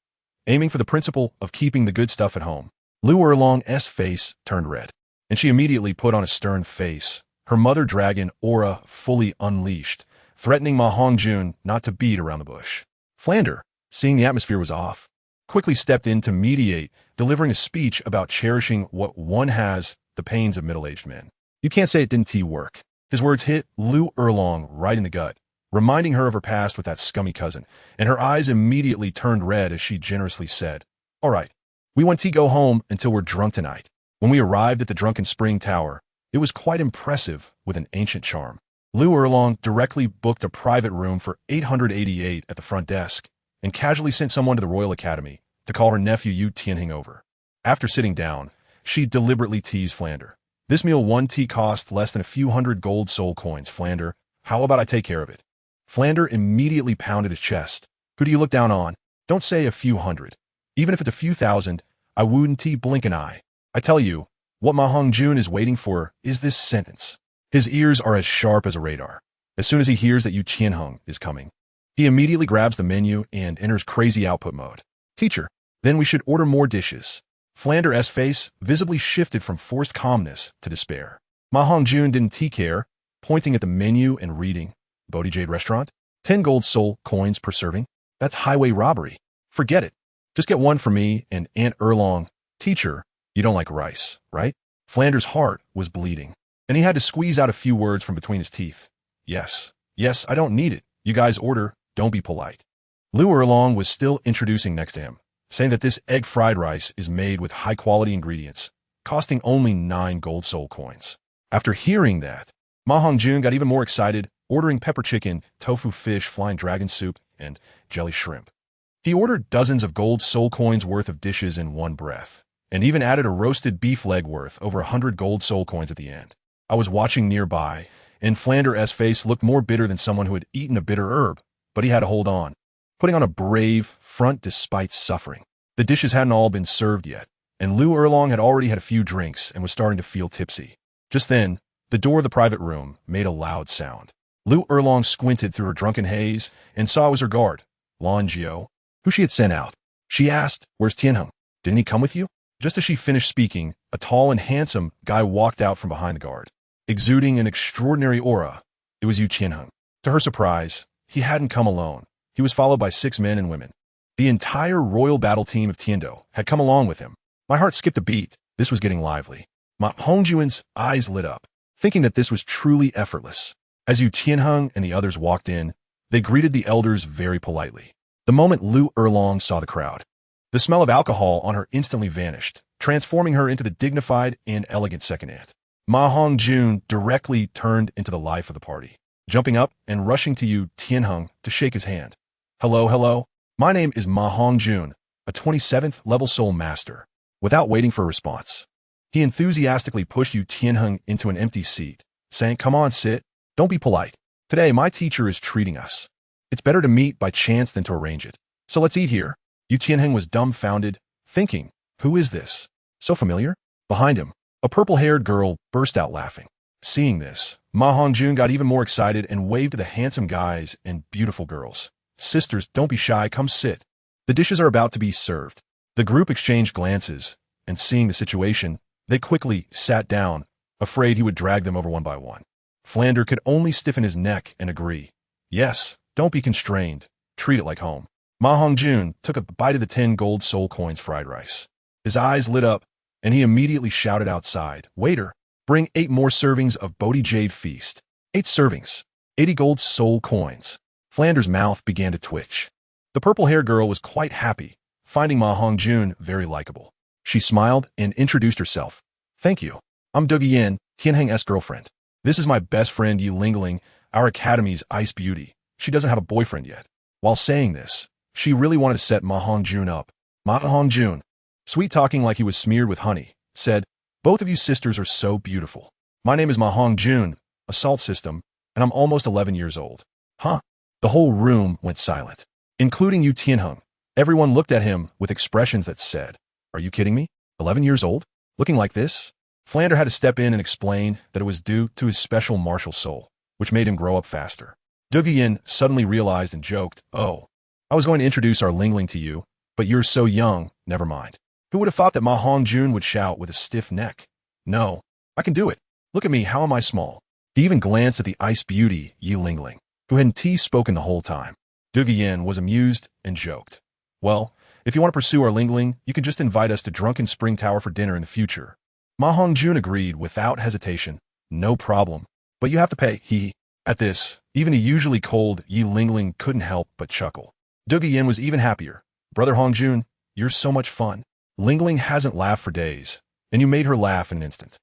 aiming for the principle of keeping the good stuff at home. Lu Erlong's face turned red, and she immediately put on a stern face, her mother dragon aura fully unleashed, threatening MaHongjun not to beat around the bush. Flander, seeing the atmosphere was off, quickly stepped in to mediate, delivering a speech about cherishing what one has, the pains of middle-aged men. You can't say it didn't work. His words hit Lu Erlong right in the gut, reminding her of her past with that scummy cousin, and her eyes immediately turned red as she generously said, "All right, we want to go home until we're drunk tonight." When we arrived at the Drunken Spring Tower, it was quite impressive with an ancient charm. Lu Erlong directly booked a private room for 888 at the front desk and casually sent someone to the Royal Academy to call her nephew Yu Tianhing over. After sitting down, she deliberately teased Flander. "This meal 1 cost less than a few hundred gold soul coins, Flander. How about I take care of it?" Flander immediately pounded his chest. "Who do you look down on? Don't say a few hundred. Even if it's a few thousand, I wouldn't blink an eye. I tell you, what MaHongjun is waiting for is this sentence." His ears are as sharp as a radar. As soon as he hears that Yu Tianheng is coming, he immediately grabs the menu and enters crazy output mode. "Teacher, then we should order more dishes." Flander's face visibly shifted from forced calmness to despair. MaHongjun didn't care, pointing at the menu and reading, "Bodhi Jade Restaurant? 10 gold soul coins per serving? That's highway robbery. Forget it. Just get one for me and Aunt Erlong. Teacher, you don't like rice, right?" Flander's heart was bleeding, and he had to squeeze out a few words from between his teeth. Yes, I don't need it. You guys order, don't be polite." Lu Erlong was still introducing next to him, saying that this egg fried rice is made with high-quality ingredients, costing only 9 gold soul coins. After hearing that, MaHongjun got even more excited, ordering pepper chicken, tofu fish, flying dragon soup, and jelly shrimp. He ordered dozens of gold soul coins worth of dishes in one breath, and even added a roasted beef leg worth over 100 gold soul coins at the end. I was watching nearby, and Flander's face looked more bitter than someone who had eaten a bitter herb, but he had to hold on, putting on a brave front despite suffering. The dishes hadn't all been served yet, and Lu Erlong had already had a few drinks and was starting to feel tipsy. Just then, the door of the private room made a loud sound. Lu Erlong squinted through her drunken haze and saw it was her guard, Lan Jiao, who she had sent out. She asked, "Where's Tianheng? Didn't he come with you?" Just as she finished speaking, a tall and handsome guy walked out from behind the guard, exuding an extraordinary aura. It was Yu Tianheng. To her surprise, he hadn't come alone. He was followed by 6 men and women. The entire royal battle team of Tiando had come along with him. My heart skipped a beat. This was getting lively. MaHongjun's eyes lit up, thinking that this was truly effortless. As Yu Tianheng and the others walked in, they greeted the elders very politely. The moment Lu Erlong saw the crowd, the smell of alcohol on her instantly vanished, transforming her into the dignified and elegant second aunt. MaHongjun directly turned into the life of the party, jumping up and rushing to Yu Tianheng to shake his hand. Hello. My name is MaHongjun, a 27th level soul master." Without waiting for a response, he enthusiastically pushed Yu Tianheng into an empty seat, saying, "Come on, sit. Don't be polite. Today, my teacher is treating us. It's better to meet by chance than to arrange it. So let's eat here." Yu Tianheng was dumbfounded, thinking, "Who is this? So familiar?" Behind him, a purple-haired girl burst out laughing. Seeing this, MaHongjun got even more excited and waved to the handsome guys and beautiful girls. "Sisters, don't be shy, come sit. The dishes are about to be served." The group exchanged glances, and seeing the situation, they quickly sat down, afraid he would drag them over one by one. Flander could only stiffen his neck and agree. "Yes, don't be constrained. Treat it like home." MaHongjun took a bite of the 10 gold soul coins fried rice. His eyes lit up, and he immediately shouted outside, "Waiter, Bring 8 more servings of Bodhi Jade Feast. 8 servings. 80 gold soul coins. Flander's mouth began to twitch. The purple-haired girl was quite happy, finding MaHongjun very likable. She smiled and introduced herself. Thank you. I'm Yin, Tianheng's girlfriend. This is my best friend Yi Lingling, our academy's ice beauty. She doesn't have a boyfriend yet. While saying this, she really wanted to set MaHongjun up. MaHongjun, sweet-talking like he was smeared with honey, said, both of you sisters are so beautiful. My name is MaHongjun, a salt system, and I'm almost 11 years old. Huh? The whole room went silent, including Yu Tianheng. Everyone looked at him with expressions that said, are you kidding me? 11 years old? Looking like this? Flander had to step in and explain that it was due to his special martial soul, which made him grow up faster. Yin suddenly realized and joked, oh, I was going to introduce our Lingling to you, but you're so young, never mind. Who would have thought that MaHongjun would shout with a stiff neck? No, I can do it. Look at me, how am I small? He even glanced at the ice beauty, Yi Lingling, who hadn't spoken the whole time. Yin was amused and joked. Well, if you want to pursue our Lingling, you can just invite us to Drunken Spring Tower for dinner in the future. MaHongjun agreed without hesitation. No problem. But you have to pay, At this, even the usually cold Yi Lingling couldn't help but chuckle. Yin was even happier. Brother Hongjun, you're so much fun. Lingling hasn't laughed for days, and you made her laugh in an instant.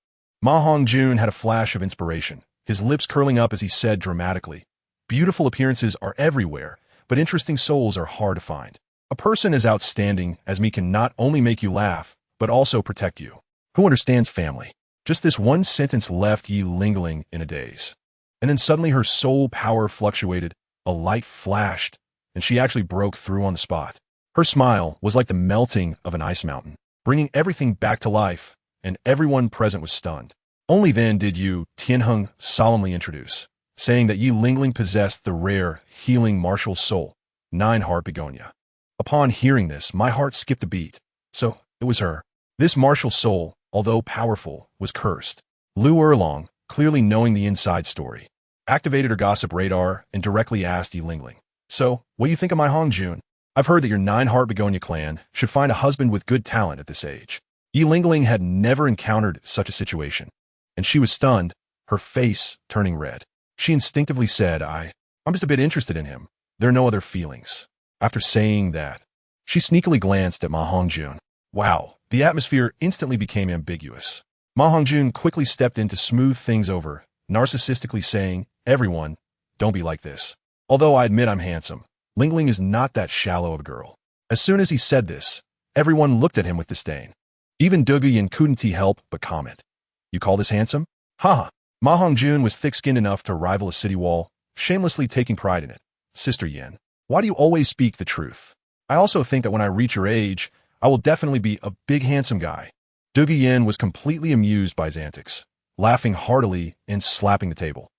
MaHongjun had a flash of inspiration, his lips curling up as he said dramatically, beautiful appearances are everywhere, but interesting souls are hard to find. A person as outstanding as me can not only make you laugh, but also protect you. Who understands family? Just this one sentence left Yi Lingling in a daze. And then suddenly her soul power fluctuated, a light flashed, and she actually broke through on the spot. Her smile was like the melting of an ice mountain, bringing everything back to life, and everyone present was stunned. Only then did Yu Tianheng solemnly introduce, saying that Yi Lingling possessed the rare, healing martial soul, 9-heart begonia. Upon hearing this, my heart skipped a beat. So, it was her. This martial soul, although powerful, was cursed. Lu Erlong, clearly knowing the inside story, activated her gossip radar and directly asked Yi Lingling, so, what do you think of MaHongjun? I've heard that your 9-heart begonia clan should find a husband with good talent at this age. Yi Lingling had never encountered such a situation, and she was stunned, her face turning red. She instinctively said, I'm just a bit interested in him. There are no other feelings. After saying that, she sneakily glanced at MaHongjun. Wow, the atmosphere instantly became ambiguous. MaHongjun quickly stepped in to smooth things over, narcissistically saying, everyone, don't be like this. Although I admit I'm handsome, Lingling is not that shallow of a girl. As soon as he said this, everyone looked at him with disdain. Even Yin couldn't help but comment. You call this handsome? Ha! MaHongjun was thick-skinned enough to rival a city wall, shamelessly taking pride in it. Sister Yin, why do you always speak the truth? I also think that when I reach your age, I will definitely be a big handsome guy. Yin was completely amused by his antics, laughing heartily and slapping the table.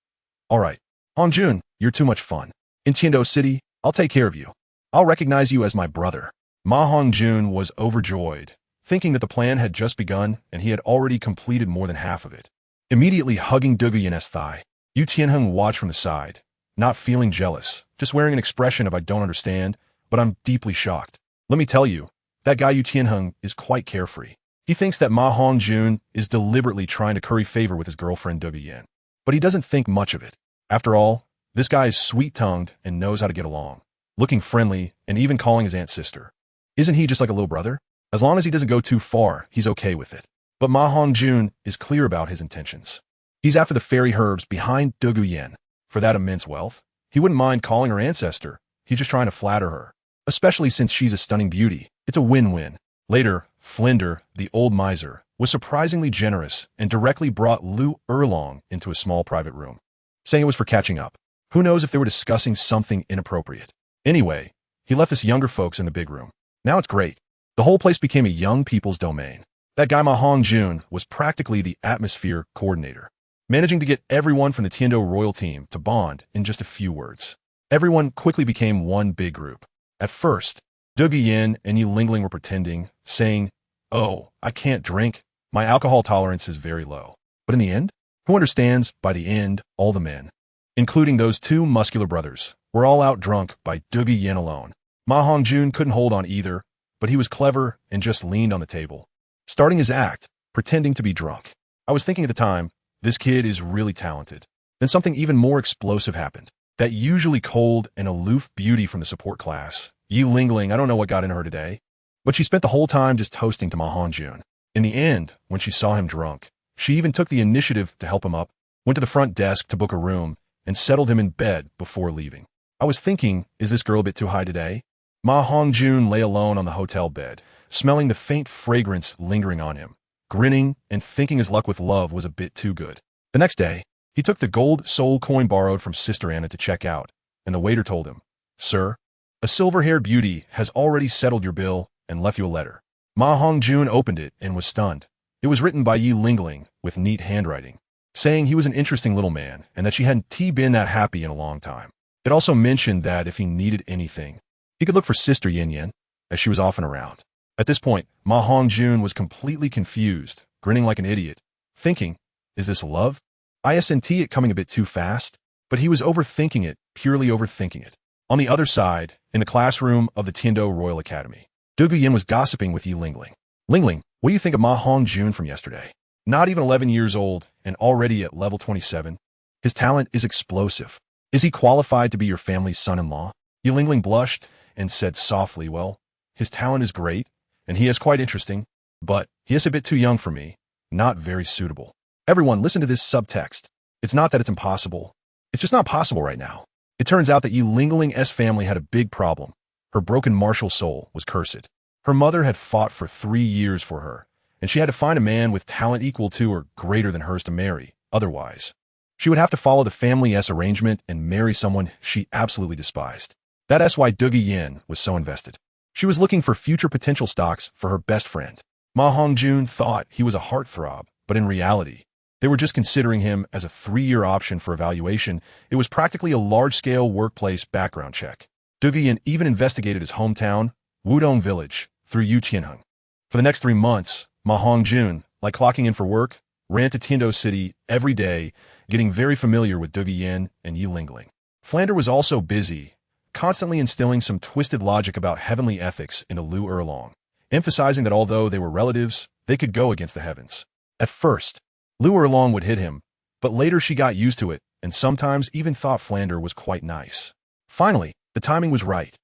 All right, Hongjun, you're too much fun. In Tiando City, I'll take care of you. I'll recognize you as my brother. MaHongjun was overjoyed, thinking that the plan had just begun and he had already completed more than half of it. Immediately hugging Yin's thigh, Yu Tianheng watched from the side, not feeling jealous, just wearing an expression of I don't understand, but I'm deeply shocked. Let me tell you, that guy Yu Tianheng is quite carefree. He thinks that MaHongjun is deliberately trying to curry favor with his girlfriend Yin, but he doesn't think much of it. After all, this guy is sweet-tongued and knows how to get along, looking friendly and even calling his aunt sister. Isn't he just like a little brother? As long as he doesn't go too far, he's okay with it. But MaHongjun is clear about his intentions. He's after the fairy herbs behind Yin. For that immense wealth, he wouldn't mind calling her ancestor. He's just trying to flatter her. Especially since she's a stunning beauty. It's a win-win. Later, Flinder, the old miser, was surprisingly generous and directly brought Lu Erlong into a small private room, saying it was for catching up. Who knows if they were discussing something inappropriate. Anyway, he left us younger folks in the big room. Now it's great. The whole place became a young people's domain. That guy MaHongjun was practically the atmosphere coordinator, managing to get everyone from the Tiando royal team to bond in just a few words. Everyone quickly became one big group. At first, Yin and Yi Lingling were pretending, saying, oh, I can't drink. My alcohol tolerance is very low. But in the end, who understands, by the end, all the men, including those 2 muscular brothers, were all out drunk by Yin alone. MaHongjun couldn't hold on either, but he was clever and just leaned on the table, starting his act, pretending to be drunk. I was thinking at the time, This kid is really talented. Then something even more explosive happened. That usually cold and aloof beauty from the support class, Yi Lingling, I don't know what got into her today, but she spent the whole time just toasting to MaHongjun. In the end, when she saw him drunk, she even took the initiative to help him up, went to the front desk to book a room, and settled him in bed before leaving. I was thinking, is this girl a bit too high today? MaHongjun lay alone on the hotel bed, smelling the faint fragrance lingering on him, grinning and thinking his luck with love was a bit too good. The next day, he took the gold soul coin borrowed from Sister Anna to check out, and the waiter told him, "Sir, a silver-haired beauty has already settled your bill and left you a letter." MaHongjun opened it and was stunned. It was written by Yi Lingling with neat handwriting, saying he was an interesting little man and that she hadn't been that happy in a long time. It also mentioned that if he needed anything, he could look for Sister Yin Yin, as she was often around. At this point, MaHongjun was completely confused, grinning like an idiot, thinking, is this love? Isn't it coming a bit too fast? But he was overthinking it, purely overthinking it. On the other side, in the classroom of the Tiando Royal Academy, Douluo Yin was gossiping with Yi Lingling. Lingling, what do you think of MaHongjun from yesterday? Not even 11 years old and already at level 27. His talent is explosive. Is he qualified to be your family's son-in-law? Yi Lingling blushed and said softly, well, his talent is great, and he is quite interesting, but he is a bit too young for me, not very suitable. Everyone, listen to this subtext. It's not that it's impossible. It's just not possible right now. It turns out that Yi Lingling's family had a big problem. Her broken martial soul was cursed. Her mother had fought for 3 years for her, and she had to find a man with talent equal to or greater than hers to marry. Otherwise, she would have to follow the family's arrangement and marry someone she absolutely despised. That's why Douluo Yin was so invested. She was looking for future potential stocks for her best friend. MaHongjun thought he was a heartthrob, but in reality, they were just considering him as a 3-year option for evaluation. It was practically a large-scale workplace background check. Douluo Yin even investigated his hometown, Wudong Village, through Yuqianheng. For the next 3 months, MaHongjun, like clocking in for work, ran to Tiando City every day, getting very familiar with Douluo Yin and Yi Lingling. Flander was also busy, constantly instilling some twisted logic about heavenly ethics into Lu Erlong, emphasizing that although they were relatives, they could go against the heavens. At first, Lu Erlong would hit him, but later she got used to it and sometimes even thought Flander was quite nice. Finally, the timing was right.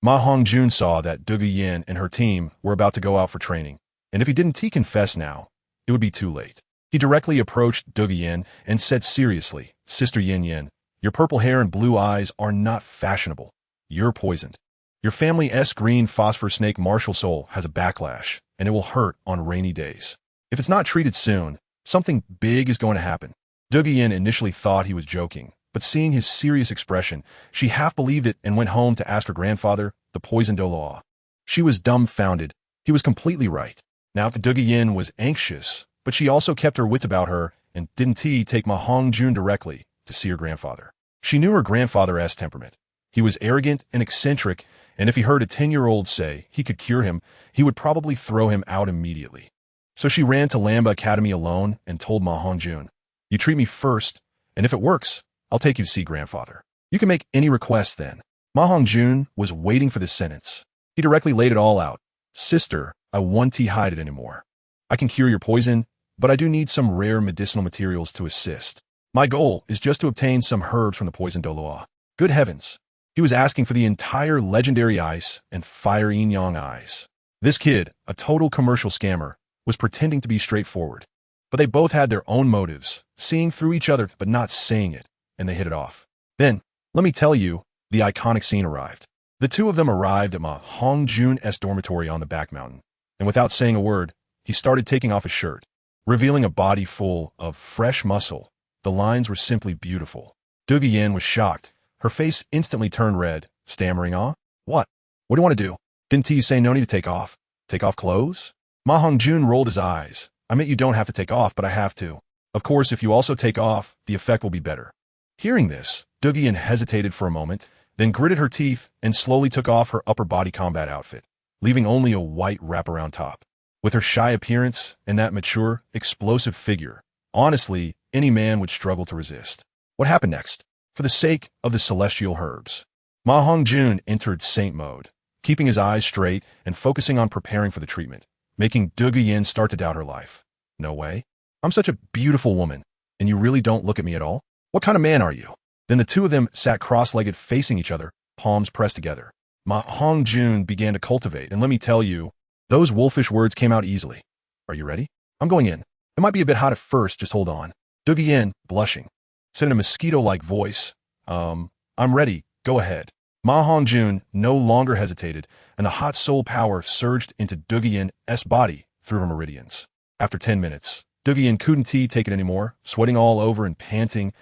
MaHongjun saw that Douluo Yin and her team were about to go out for training, and if he didn't confess now, it would be too late. He directly approached Douluo Yin and said seriously, Sister Yin Yin, your purple hair and blue eyes are not fashionable. You're poisoned. Your family's green phosphor snake martial soul has a backlash, and it will hurt on rainy days. If it's not treated soon, something big is going to happen. Douluo Yin initially thought he was joking, but seeing his serious expression, she half believed it and went home to ask her grandfather, the poisoned Douluo. She was dumbfounded. He was completely right. Now Douluo Yin was anxious, but she also kept her wits about her and didn't take MaHongjun directly to see her grandfather. She knew her grandfather's temperament. He was arrogant and eccentric, and if he heard a 10-year-old say he could cure him, he would probably throw him out immediately. So she ran to Lamba Academy alone and told MaHongjun, you treat me first, and if it works, I'll take you to see grandfather. You can make any request then. MaHongjun was waiting for this sentence. He directly laid it all out. Sister, I won't hide it anymore. I can cure your poison, but I do need some rare medicinal materials to assist. My goal is just to obtain some herbs from the poisoned Douluo. Good heavens. He was asking for the entire legendary ice and fire yin-yang eyes. This kid, a total commercial scammer, was pretending to be straightforward. But they both had their own motives, seeing through each other but not saying it, and they hit it off. Then, let me tell you, the iconic scene arrived. The two of them arrived at MaHongjun's dormitory on the back mountain, and without saying a word, he started taking off his shirt, revealing a body full of fresh muscle. The lines were simply beautiful. Douluo Yin was shocked. Her face instantly turned red, stammering, What? What do you want to do? Didn't you say no need to take off? Take off clothes? MaHongjun rolled his eyes. I meant you don't have to take off, but I have to. Of course, if you also take off, the effect will be better. Hearing this, Douluo Yin hesitated for a moment, then gritted her teeth and slowly took off her upper body combat outfit, leaving only a white wraparound top. With her shy appearance and that mature, explosive figure, honestly, any man would struggle to resist. What happened next? For the sake of the celestial herbs, MaHongjun entered saint mode, keeping his eyes straight and focusing on preparing for the treatment, making Douluo Yin start to doubt her life. No way. I'm such a beautiful woman. And you really don't look at me at all? What kind of man are you? Then the two of them sat cross-legged facing each other, palms pressed together. MaHongjun began to cultivate, and let me tell you, those wolfish words came out easily. Are you ready? I'm going in. It might be a bit hot at first, just hold on. Yen, blushing, said in a mosquito-like voice, I'm ready, go ahead. MaHongjun no longer hesitated, and the hot soul power surged into Yen's body through her meridians. After 10 minutes, Yen couldn't take it anymore, sweating all over and panting,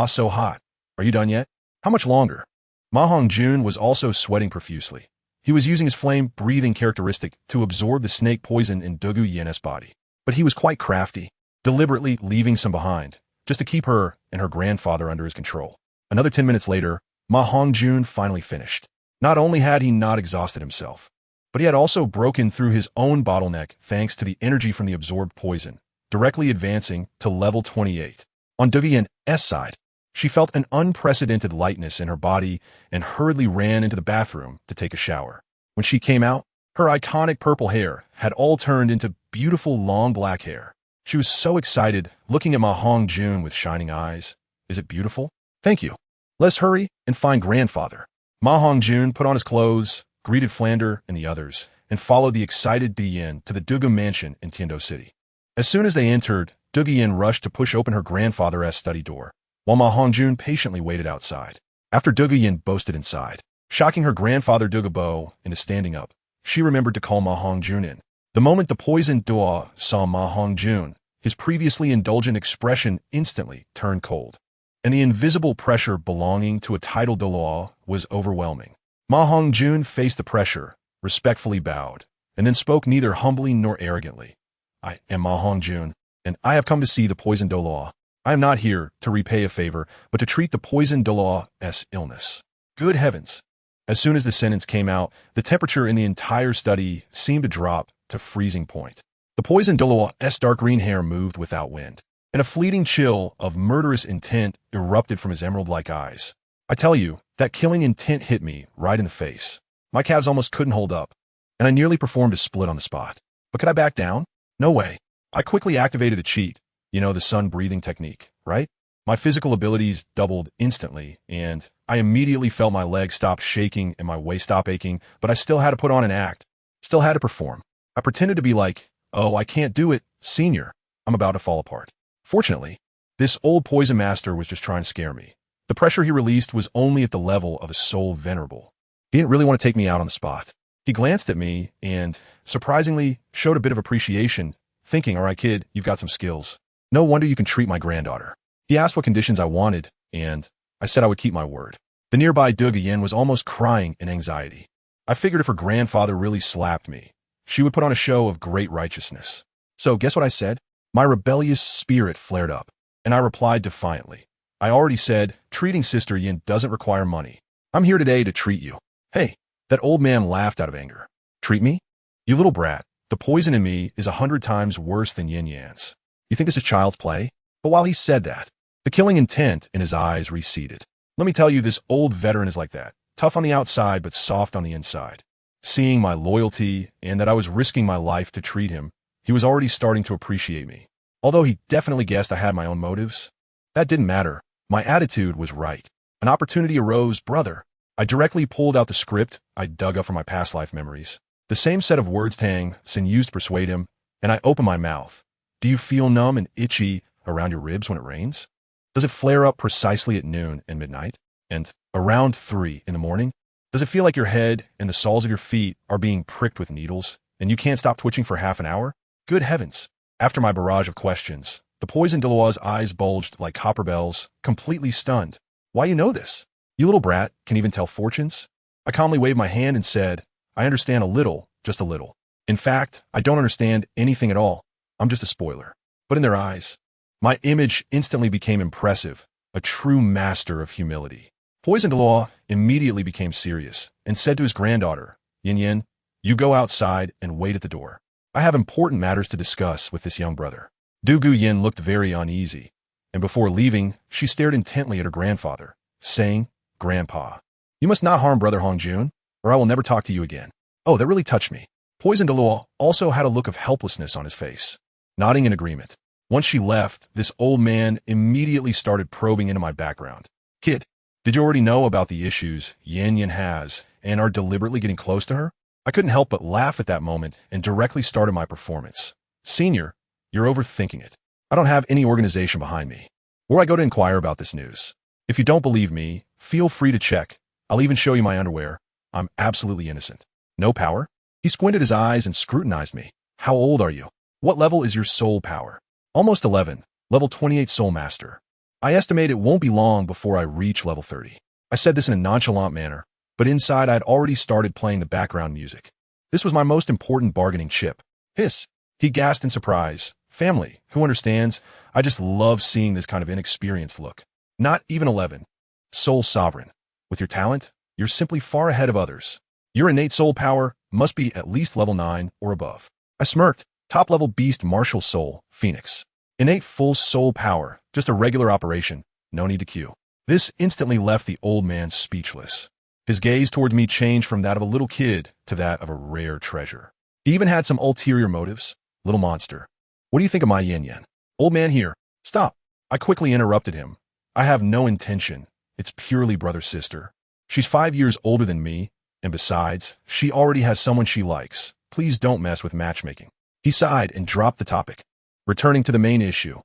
so hot. Are you done yet? How much longer? MaHongjun was also sweating profusely. He was using his flame-breathing characteristic to absorb the snake poison in Yen's body. But he was quite crafty, deliberately leaving some behind, just to keep her and her grandfather under his control. Another 10 minutes later, MaHongjun finally finished. Not only had he not exhausted himself, but he had also broken through his own bottleneck thanks to the energy from the absorbed poison, directly advancing to level 28. On Yen's side, she felt an unprecedented lightness in her body and hurriedly ran into the bathroom to take a shower. When she came out, her iconic purple hair had all turned into beautiful long black hair. She was so excited, looking at MaHongjun with shining eyes. Is it beautiful? Thank you. Let's hurry and find grandfather. MaHongjun put on his clothes, greeted Flander and the others, and followed the excited Yen to the Douluo mansion in Tiando City. As soon as they entered, Yen rushed to push open her grandfather's study door, while MaHongjun patiently waited outside. After Yen boasted inside, shocking her grandfather Bo into standing up, she remembered to call MaHongjun in. The moment the poisoned Duo saw MaHongjun, his previously indulgent expression instantly turned cold, and the invisible pressure belonging to a title Dalu was overwhelming. MaHongjun faced the pressure, respectfully bowed, and then spoke neither humbly nor arrogantly. I am MaHongjun, and I have come to see the poisoned Dalu. I am not here to repay a favor, but to treat the poisoned Dalu's illness. Good heavens! As soon as the sentence came out, the temperature in the entire study seemed to drop to freezing point. The poisoned Dalu's dark green hair moved without wind, and a fleeting chill of murderous intent erupted from his emerald-like eyes. I tell you, that killing intent hit me right in the face. My calves almost couldn't hold up, and I nearly performed a split on the spot. But could I back down? No way. I quickly activated a cheat, the sun-breathing technique, right? My physical abilities doubled instantly, and I immediately felt my legs stop shaking and my waist stop aching, but I still had to put on an act, still had to perform. I pretended to be like, oh, I can't do it, senior. I'm about to fall apart. Fortunately, this old poison master was just trying to scare me. The pressure he released was only at the level of a soul venerable. He didn't really want to take me out on the spot. He glanced at me and, surprisingly, showed a bit of appreciation, thinking, all right, kid, you've got some skills. No wonder you can treat my granddaughter. He asked what conditions I wanted, and I said I would keep my word. The nearby Yen was almost crying in anxiety. I figured if her grandfather really slapped me, she would put on a show of great righteousness. So guess what I said? My rebellious spirit flared up, and I replied defiantly. I already said, treating Sister Yin doesn't require money. I'm here today to treat you. Hey, that old man laughed out of anger. Treat me? You little brat, the poison in me is 100 times worse than Yin Yan's. You think this is child's play? But while he said that, the killing intent in his eyes receded. Let me tell you, this old veteran is like that. Tough on the outside, but soft on the inside. Seeing my loyalty and that I was risking my life to treat him, he was already starting to appreciate me. Although he definitely guessed I had my own motives, that didn't matter. My attitude was right. An opportunity arose, brother. I directly pulled out the script I dug up from my past life memories. The same set of words Tang San used to persuade him, and I opened my mouth. Do you feel numb and itchy around your ribs when it rains? Does it flare up precisely at noon and midnight? And around 3 in the morning? Does it feel like your head and the soles of your feet are being pricked with needles, and you can't stop twitching for half an hour? Good heavens! After my barrage of questions, the poisoned Dalu's eyes bulged like copper bells, completely stunned. Why you know this? You little brat can even tell fortunes? I calmly waved my hand and said, I understand a little, just a little. In fact, I don't understand anything at all. I'm just a spoiler. But in their eyes, my image instantly became impressive, a true master of humility. Poisoned Dalu immediately became serious and said to his granddaughter, Yin Yin, you go outside and wait at the door. I have important matters to discuss with this young brother. Yin looked very uneasy, and before leaving, she stared intently at her grandfather, saying, Grandpa, you must not harm Brother Hongjun, or I will never talk to you again. Oh, that really touched me. Poisoned Dalu also had a look of helplessness on his face. Nodding in agreement, Once she left, this old man immediately started probing into my background. Kid, did you already know about the issues Yan Yan has and are deliberately getting close to her? I couldn't help but laugh at that moment and directly started my performance. Senior, you're overthinking it. I don't have any organization behind me. Where I go to inquire about this news. If you don't believe me, feel free to check. I'll even show you my underwear. I'm absolutely innocent. No power? He squinted his eyes and scrutinized me. How old are you? What level is your soul power? Almost 11, level 28 soul master. I estimate it won't be long before I reach level 30. I said this in a nonchalant manner, but inside I'd already started playing the background music. This was my most important bargaining chip. Hiss. He gasped in surprise. Family, who understands? I just love seeing this kind of inexperienced look. Not even 11. Soul sovereign. With your talent, you're simply far ahead of others. Your innate soul power must be at least level 9 or above. I smirked. Top-level beast martial soul, Phoenix. Innate full soul power, just a regular operation, no need to queue. This instantly left the old man speechless. His gaze towards me changed from that of a little kid to that of a rare treasure. He even had some ulterior motives. Little monster. What do you think of my Yan Yan? Old man here. Stop. I quickly interrupted him. I have no intention. It's purely brother-sister. She's 5 years older than me, and besides, she already has someone she likes. Please don't mess with matchmaking. He sighed and dropped the topic. Returning to the main issue.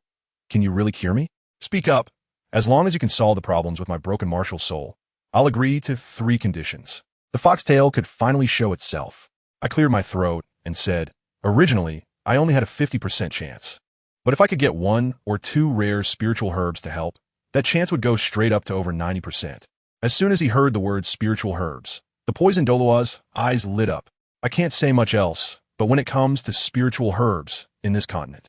Can you really cure me? Speak up. As long as you can solve the problems with my broken martial soul, I'll agree to 3 conditions. The foxtail could finally show itself. I cleared my throat and said, originally, I only had a 50% chance. But if I could get 1 or 2 rare spiritual herbs to help, that chance would go straight up to over 90%. As soon as he heard the word spiritual herbs, the poison Douluo's eyes lit up. I can't say much else. But when it comes to spiritual herbs in this continent,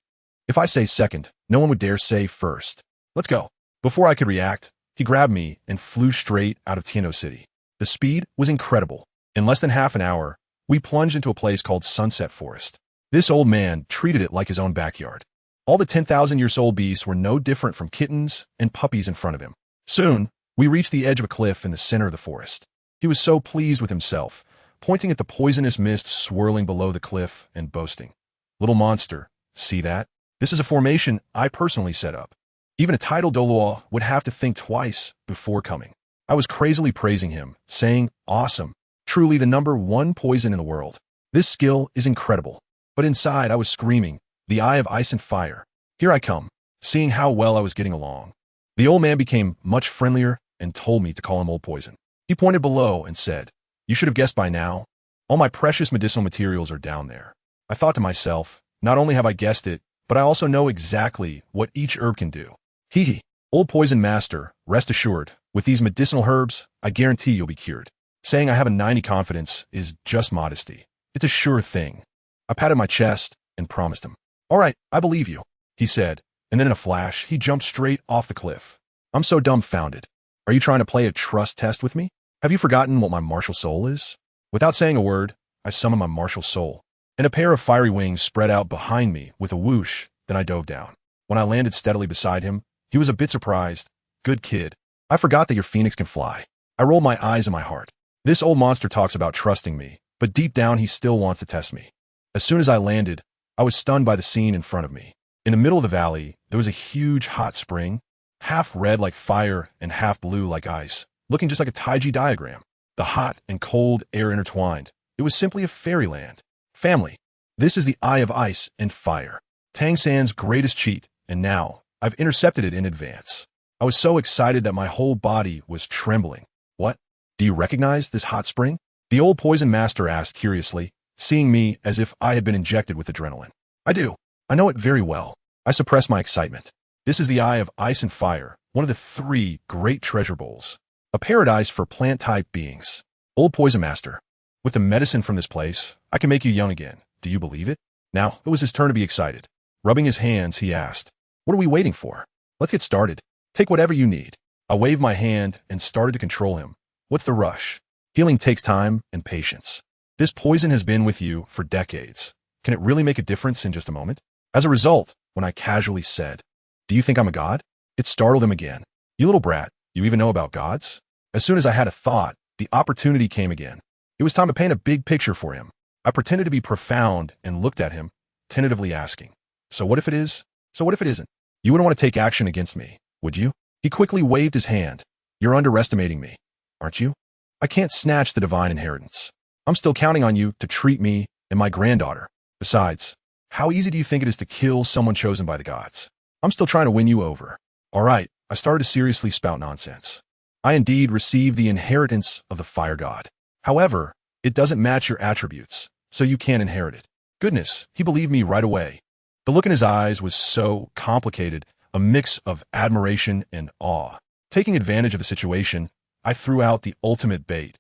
if I say second, no one would dare say first. Let's go. Before I could react, he grabbed me and flew straight out of Tiano City. The speed was incredible. In less than half an hour, we plunged into a place called Sunset Forest. This old man treated it like his own backyard. All the 10,000-year-old beasts were no different from kittens and puppies in front of him. Soon, we reached the edge of a cliff in the center of the forest. He was so pleased with himself, pointing at the poisonous mist swirling below the cliff and boasting. Little monster, see that? This is a formation I personally set up. Even a titled Douluo would have to think twice before coming. I was crazily praising him, saying, awesome, truly the #1 poison in the world. This skill is incredible. But inside I was screaming, the eye of ice and fire. Here I come, seeing how well I was getting along. The old man became much friendlier and told me to call him Old Poison. He pointed below and said, you should have guessed by now. All my precious medicinal materials are down there. I thought to myself, not only have I guessed it, but I also know exactly what each herb can do. Hee hee. Old Poison Master, rest assured, with these medicinal herbs, I guarantee you'll be cured. Saying I have a 90 confidence is just modesty. It's a sure thing. I patted my chest and promised him. All right, I believe you, he said, and then in a flash, he jumped straight off the cliff. I'm so dumbfounded. Are you trying to play a trust test with me? Have you forgotten what my martial soul is? Without saying a word, I summoned my martial soul, and a pair of fiery wings spread out behind me with a whoosh, then I dove down. When I landed steadily beside him, he was a bit surprised. Good kid. I forgot that your phoenix can fly. I rolled my eyes in my heart. This old monster talks about trusting me, but deep down he still wants to test me. As soon as I landed, I was stunned by the scene in front of me. In the middle of the valley, there was a huge hot spring, half red like fire and half blue like ice, looking just like a Taiji diagram. The hot and cold air intertwined. It was simply a fairyland. Family. This is the Eye of Ice and Fire. Tang San's greatest cheat, and now I've intercepted it in advance. I was so excited that my whole body was trembling. What? Do you recognize this hot spring? The old poison master asked curiously, seeing me as if I had been injected with adrenaline. I do. I know it very well. I suppressed my excitement. This is the Eye of Ice and Fire, one of the 3 great treasure bowls. A paradise for plant-type beings. Old Poison Master, with the medicine from this place, I can make you young again. Do you believe it? Now, it was his turn to be excited. Rubbing his hands, he asked, what are we waiting for? Let's get started. Take whatever you need. I waved my hand and started to control him. What's the rush? Healing takes time and patience. This poison has been with you for decades. Can it really make a difference in just a moment? As a result, when I casually said, do you think I'm a god? It startled him again. You little brat, you even know about gods? As soon as I had a thought, the opportunity came again. It was time to paint a big picture for him. I pretended to be profound and looked at him, tentatively asking, so what if it is? So what if it isn't? You wouldn't want to take action against me, would you? He quickly waved his hand. You're underestimating me, aren't you? I can't snatch the divine inheritance. I'm still counting on you to treat me and my granddaughter. Besides, how easy do you think it is to kill someone chosen by the gods? I'm still trying to win you over. All right, I started to seriously spout nonsense. I indeed received the inheritance of the fire god. However, it doesn't match your attributes, so you can't inherit it. Goodness, he believed me right away. The look in his eyes was so complicated, a mix of admiration and awe. Taking advantage of the situation, I threw out the ultimate bait.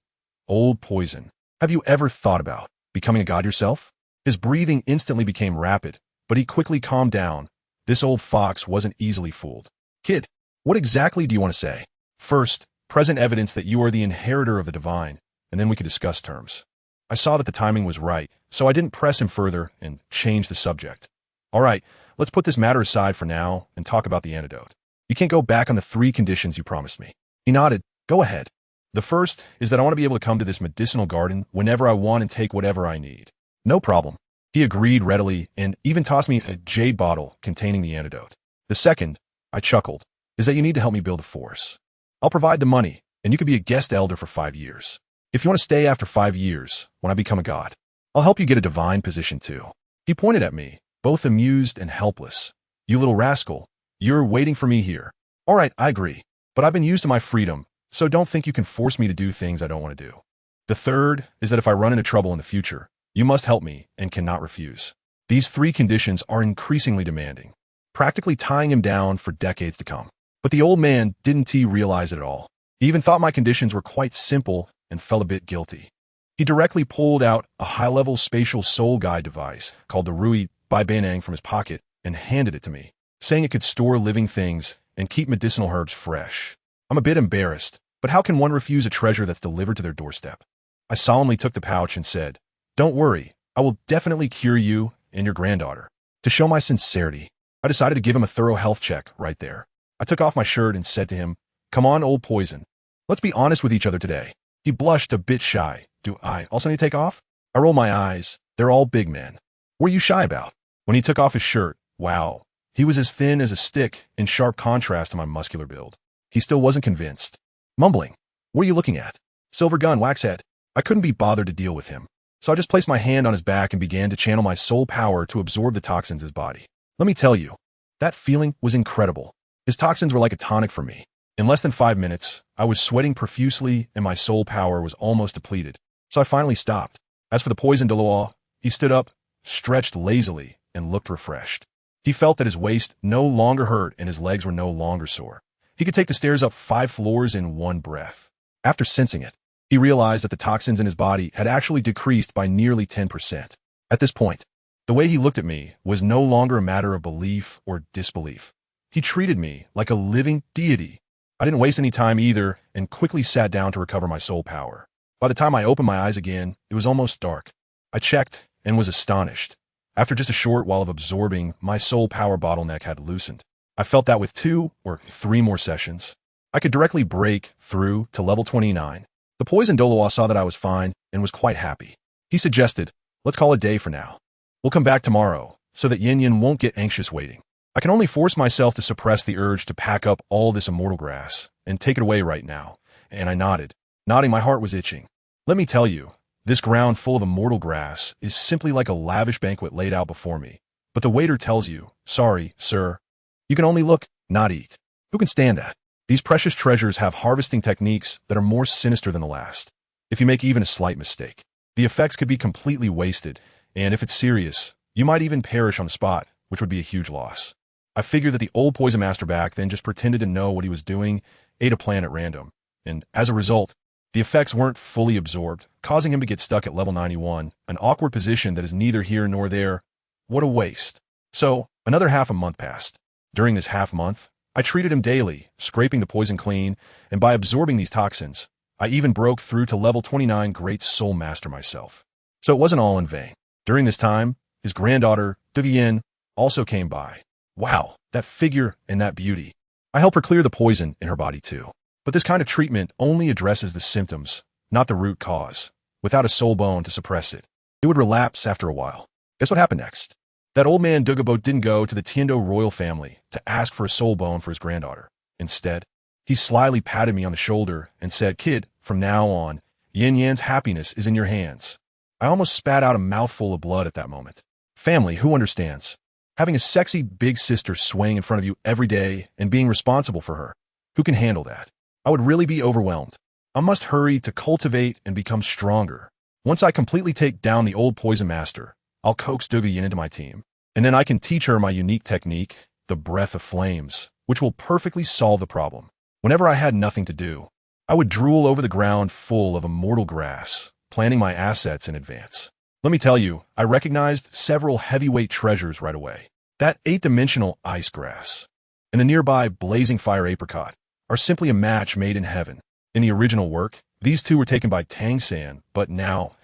Old poison. Have you ever thought about becoming a god yourself? His breathing instantly became rapid, but he quickly calmed down. This old fox wasn't easily fooled. Kid, what exactly do you want to say? First, present evidence that you are the inheritor of the divine, and then we could discuss terms. I saw that the timing was right, so I didn't press him further and changed the subject. All right, let's put this matter aside for now and talk about the antidote. You can't go back on the 3 conditions you promised me. He nodded. Go ahead. The first is that I want to be able to come to this medicinal garden whenever I want and take whatever I need. No problem. He agreed readily and even tossed me a jade bottle containing the antidote. The second, I chuckled, is that you need to help me build a force. I'll provide the money, and you could be a guest elder for 5 years. If you want to stay after 5 years, when I become a god, I'll help you get a divine position too. He pointed at me, both amused and helpless. You little rascal, you're waiting for me here. All right, I agree, but I've been used to my freedom, so don't think you can force me to do things I don't want to do. The third is that if I run into trouble in the future, you must help me and cannot refuse. These 3 conditions are increasingly demanding, practically tying him down for decades to come. But the old man didn't realize it at all. He even thought my conditions were quite simple and felt a bit guilty. He directly pulled out a high-level spatial soul guide device called the Rui Bai Banang from his pocket and handed it to me, saying it could store living things and keep medicinal herbs fresh. I'm a bit embarrassed, but how can one refuse a treasure that's delivered to their doorstep? I solemnly took the pouch and said, Don't worry, I will definitely cure you and your granddaughter. To show my sincerity, I decided to give him a thorough health check right there. I took off my shirt and said to him, Come on, old poison. Let's be honest with each other today. He blushed a bit shy. Do I also need to take off? I rolled my eyes. They're all big men. What are you shy about? When he took off his shirt, wow, he was as thin as a stick in sharp contrast to my muscular build. He still wasn't convinced. Mumbling, What are you looking at? Silver gun, waxhead. I couldn't be bothered to deal with him, so I just placed my hand on his back and began to channel my soul power to absorb the toxins in his body. Let me tell you, that feeling was incredible. His toxins were like a tonic for me. In less than 5 minutes, I was sweating profusely and my soul power was almost depleted, so I finally stopped. As for the poison Douluo, he stood up, stretched lazily, and looked refreshed. He felt that his waist no longer hurt and his legs were no longer sore. He could take the stairs up 5 floors in one breath. After sensing it, he realized that the toxins in his body had actually decreased by nearly 10%. At this point, the way he looked at me was no longer a matter of belief or disbelief. He treated me like a living deity. I didn't waste any time either and quickly sat down to recover my soul power. By the time I opened my eyes again, it was almost dark. I checked and was astonished. After just a short while of absorbing, my soul power bottleneck had loosened. I felt that with 2 or 3 more sessions, I could directly break through to level 29. The poison Douluo saw that I was fine and was quite happy. He suggested, Let's call it a day for now. We'll come back tomorrow so that Yin Yin won't get anxious waiting. I can only force myself to suppress the urge to pack up all this immortal grass and take it away right now. And I nodded. Nodding, my heart was itching. Let me tell you, this ground full of immortal grass is simply like a lavish banquet laid out before me. But the waiter tells you, Sorry, sir. You can only look, not eat. Who can stand that? These precious treasures have harvesting techniques that are more sinister than the last. If you make even a slight mistake, the effects could be completely wasted, and if it's serious, you might even perish on the spot, which would be a huge loss. I figured that the old poison master back then just pretended to know what he was doing, ate a plant at random, and as a result, the effects weren't fully absorbed, causing him to get stuck at level 91, an awkward position that is neither here nor there. What a waste. So, another half a month passed. During this half month, I treated him daily, scraping the poison clean, and by absorbing these toxins, I even broke through to level 29 Great Soul Master myself. So it wasn't all in vain. During this time, his granddaughter, Yin, also came by. Wow, that figure and that beauty. I help her clear the poison in her body too. But this kind of treatment only addresses the symptoms, not the root cause. Without a soul bone to suppress it, it would relapse after a while. Guess what happened next? That old man Dugabo didn't go to the Tiendo royal family to ask for a soul bone for his granddaughter. Instead, he slyly patted me on the shoulder and said, "Kid, from now on, Yin Yan's happiness is in your hands." I almost spat out a mouthful of blood at that moment. Family, who understands? Having a sexy big sister swaying in front of you every day and being responsible for her. Who can handle that? I would really be overwhelmed. I must hurry to cultivate and become stronger. Once I completely take down the old poison master, I'll coax Duga Yin into my team, and then I can teach her my unique technique, the breath of flames, which will perfectly solve the problem. Whenever I had nothing to do, I would drool over the ground full of immortal grass, planning my assets in advance. Let me tell you, I recognized several heavyweight treasures right away. That 8-dimensional ice grass and the nearby blazing fire apricot are simply a match made in heaven. In the original work, these two were taken by Tang San, but now,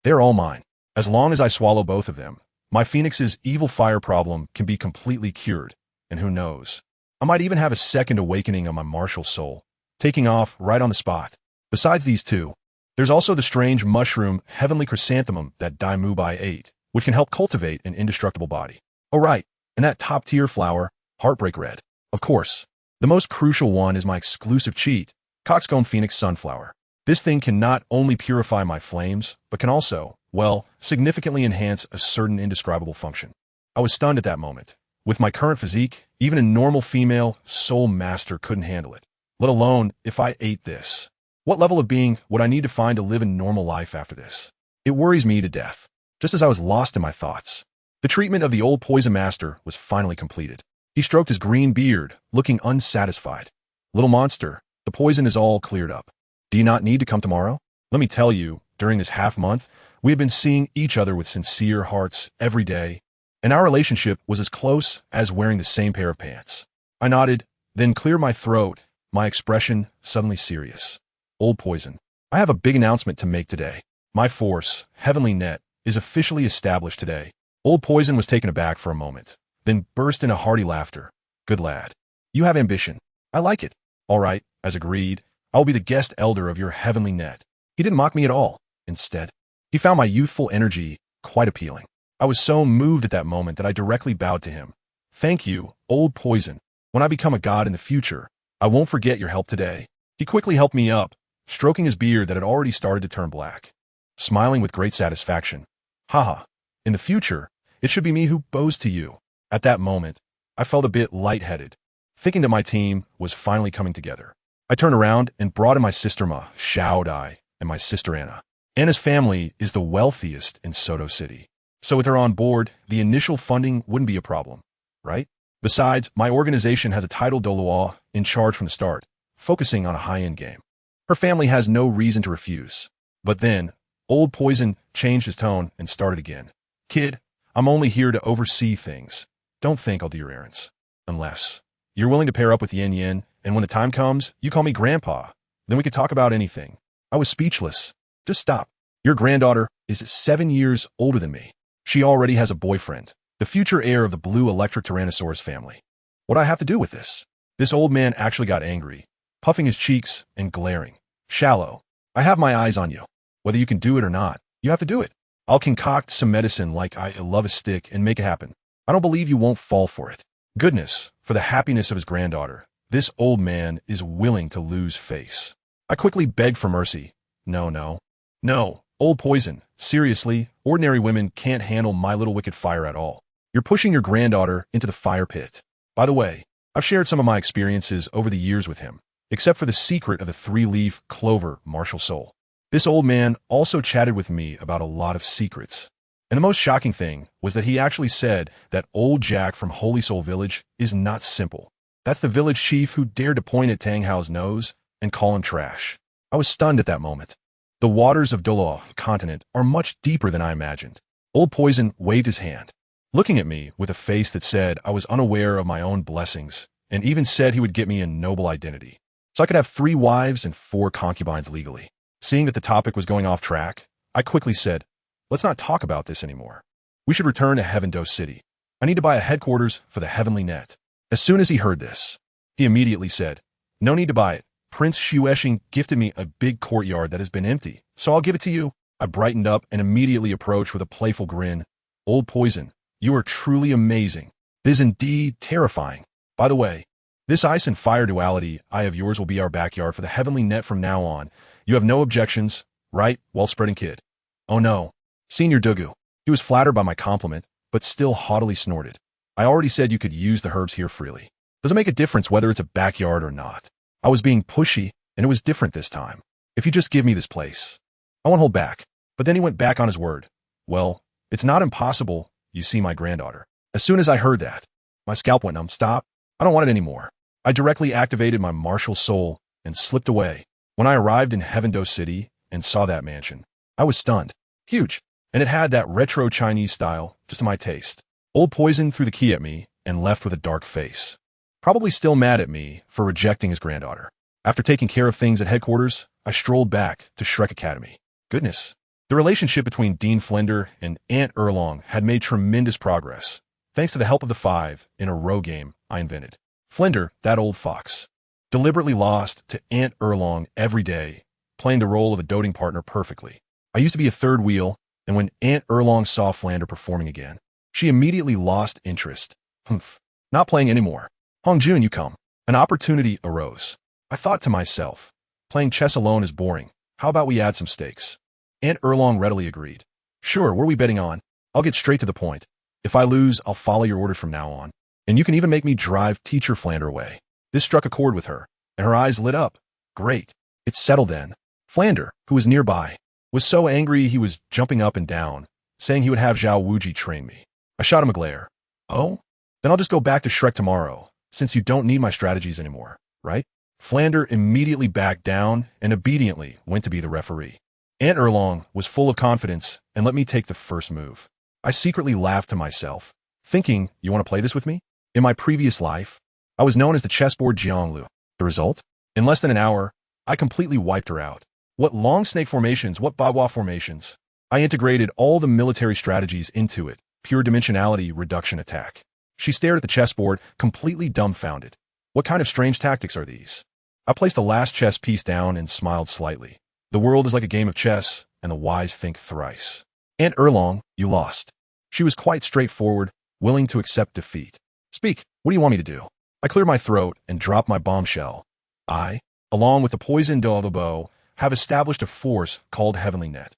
they're all mine. As long as I swallow both of them, my Phoenix's evil fire problem can be completely cured, and who knows? I might even have a second awakening of my martial soul, taking off right on the spot. Besides these two, there's also the strange mushroom heavenly chrysanthemum that Dai Mubai ate, which can help cultivate an indestructible body. Oh right, and that top-tier flower, Heartbreak Red. Of course, the most crucial one is my exclusive cheat, Coxcomb Phoenix Sunflower. This thing can not only purify my flames, but can also, well, significantly enhance a certain indescribable function. I was stunned at that moment. With my current physique, even a normal female soul master couldn't handle it, let alone if I ate this. What level of being would I need to find to live a normal life after this? It worries me to death. Just as I was lost in my thoughts, the treatment of the old poison master was finally completed. He stroked his green beard, looking unsatisfied. Little monster, the poison is all cleared up. Do you not need to come tomorrow? Let me tell you, during this half-month, we have been seeing each other with sincere hearts every day, and our relationship was as close as wearing the same pair of pants. I nodded, then cleared my throat, my expression suddenly serious. Old poison, I have a big announcement to make today. My force, Heavenly Net, is officially established today. Old poison was taken aback for a moment, then burst into hearty laughter. Good lad. You have ambition. I like it. All right, as agreed, I will be the guest elder of your Heavenly Net. He didn't mock me at all. Instead, he found my youthful energy quite appealing. I was so moved at that moment that I directly bowed to him. Thank you, old poison. When I become a god in the future, I won't forget your help today. He quickly helped me up, stroking his beard that had already started to turn black, smiling with great satisfaction. Haha, in the future, it should be me who bows to you. At that moment, I felt a bit lightheaded, thinking that my team was finally coming together. I turned around and brought in my sister Ma, Xiao Dai, and my sister Anna. Anna's family is the wealthiest in Soto City, so with her on board, the initial funding wouldn't be a problem, right? Besides, my organization has a titled Douluo in charge from the start, focusing on a high-end game. Her family has no reason to refuse. But then, old poison changed his tone and started again. Kid, I'm only here to oversee things. Don't think I'll do your errands. Unless you're willing to pair up with Yin Yin, and when the time comes, you call me Grandpa. Then we could talk about anything. I was speechless. Just stop. Your granddaughter is 7 years older than me. She already has a boyfriend, the future heir of the blue electric Tyrannosaurus family. What do I have to do with this? This old man actually got angry, puffing his cheeks and glaring. Shallow. I have my eyes on you. Whether you can do it or not, you have to do it. I'll concoct some medicine like I love a stick and make it happen. I don't believe you won't fall for it. Goodness, for the happiness of his granddaughter, this old man is willing to lose face. I quickly begged for mercy. No, old poison. Seriously, ordinary women can't handle my little wicked fire at all. You're pushing your granddaughter into the fire pit. By the way, I've shared some of my experiences over the years with him, except for the secret of the 3-leaf clover martial soul. This old man also chatted with me about a lot of secrets. And the most shocking thing was that he actually said that old Jack from Holy Soul Village is not simple. That's the village chief who dared to point at Tang Hao's nose and call him trash. I was stunned at that moment. The waters of Douluo continent are much deeper than I imagined. Old Poison waved his hand, looking at me with a face that said I was unaware of my own blessings, and even said he would get me a noble identity, so I could have 3 wives and 4 concubines legally. Seeing that the topic was going off track, I quickly said, let's not talk about this anymore. We should return to Heaven Dose City. I need to buy a headquarters for the Heavenly Net. As soon as he heard this, he immediately said, no need to buy it. Prince Xuexing gifted me a big courtyard that has been empty, so I'll give it to you. I brightened up and immediately approached with a playful grin. Old Poison, You are truly amazing. It is indeed terrifying. By the way, this ice and fire duality eye of yours will be our backyard for the heavenly net from now on. You have no objections, right, well-spreading kid? Oh no. Senior Dugu. He was flattered by my compliment, but still haughtily snorted. I already said you could use the herbs here freely. Does it make a difference whether it's a backyard or not? I was being pushy, and it was different this time. If you just give me this place, I won't hold back. But then he went back on his word. Well, it's not impossible, you see my granddaughter. As soon as I heard that, my scalp went numb. Stop. I don't want it anymore. I directly activated my martial soul and slipped away. When I arrived in Heavendo City and saw that mansion, I was stunned. Huge. And it had that retro Chinese style, just to my taste. Old Poison threw the key at me and left with a dark face. Probably still mad at me for rejecting his granddaughter. After taking care of things at headquarters, I strolled back to Shrek Academy. Goodness. The relationship between Dean Flender and Aunt Erlong had made tremendous progress, thanks to the help of the 5-in-a-row game I invented. Flender, that old fox, deliberately lost to Aunt Erlong every day, playing the role of a doting partner perfectly. I used to be a third wheel, and when Aunt Erlong saw Flander performing again, she immediately lost interest. Humph. Not playing anymore. Hongjun, you come. An opportunity arose. I thought to myself, playing chess alone is boring. How about we add some stakes? Aunt Erlong readily agreed. Sure, what are we betting on? I'll get straight to the point. If I lose, I'll follow your orders from now on. And you can even make me drive teacher Flander away. This struck a chord with her, and her eyes lit up. Great. It's settled then. Flander, who was nearby, was so angry he was jumping up and down, saying he would have Zhao Wuji train me. I shot him a glare. Oh? Then I'll just go back to Shrek tomorrow, since you don't need my strategies anymore, right? Flander immediately backed down and obediently went to be the referee. Aunt Erlong was full of confidence and let me take the first move. I secretly laughed to myself, thinking, you want to play this with me? In my previous life, I was known as the chessboard Jianglu. The result? In less than an hour, I completely wiped her out. What long snake formations, what Bagua formations. I integrated all the military strategies into it, pure dimensionality reduction attack. She stared at the chessboard, completely dumbfounded. What kind of strange tactics are these? I placed the last chess piece down and smiled slightly. The world is like a game of chess, and the wise think thrice. Aunt Erlong, you lost. She was quite straightforward, willing to accept defeat. Speak, what do you want me to do? I cleared my throat and dropped my bombshell. I, along with the poison Douluo, have established a force called Heavenly Net.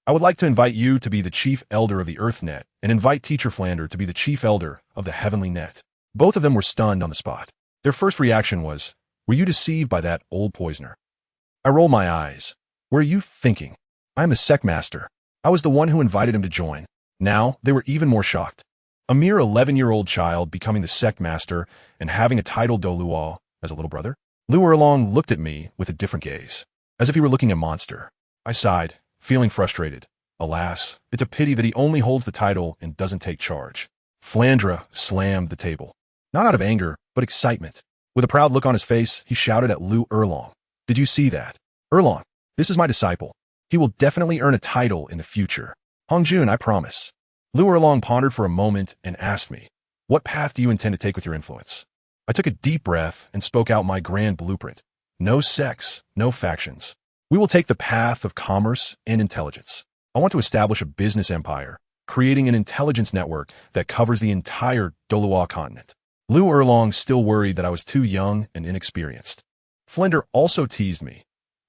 I would like to invite you to be the chief elder of the Earth Net and invite Teacher Flander to be the chief elder of the Heavenly Net. Both of them were stunned on the spot. Their first reaction was, were you deceived by that old poisoner? I rolled my eyes. What are you thinking? I am the sect master. I was the one who invited him to join. Now, they were even more shocked. A mere 11-year-old child becoming the sect master and having a title Douluo as a little brother? Lu Erlong looked at me with a different gaze, as if he were looking at a monster. I sighed, feeling frustrated. Alas, it's a pity that he only holds the title and doesn't take charge. Flandra slammed the table. Not out of anger, but excitement. With a proud look on his face, he shouted at Lu Erlong. Did you see that? Erlong, this is my disciple. He will definitely earn a title in the future. Hongjun, I promise. Lu Erlong pondered for a moment and asked me, what path do you intend to take with your influence? I took a deep breath and spoke out my grand blueprint. No sects, no factions. We will take the path of commerce and intelligence. I want to establish a business empire, creating an intelligence network that covers the entire Douluo continent. Lu Erlong still worried that I was too young and inexperienced. Flender also teased me.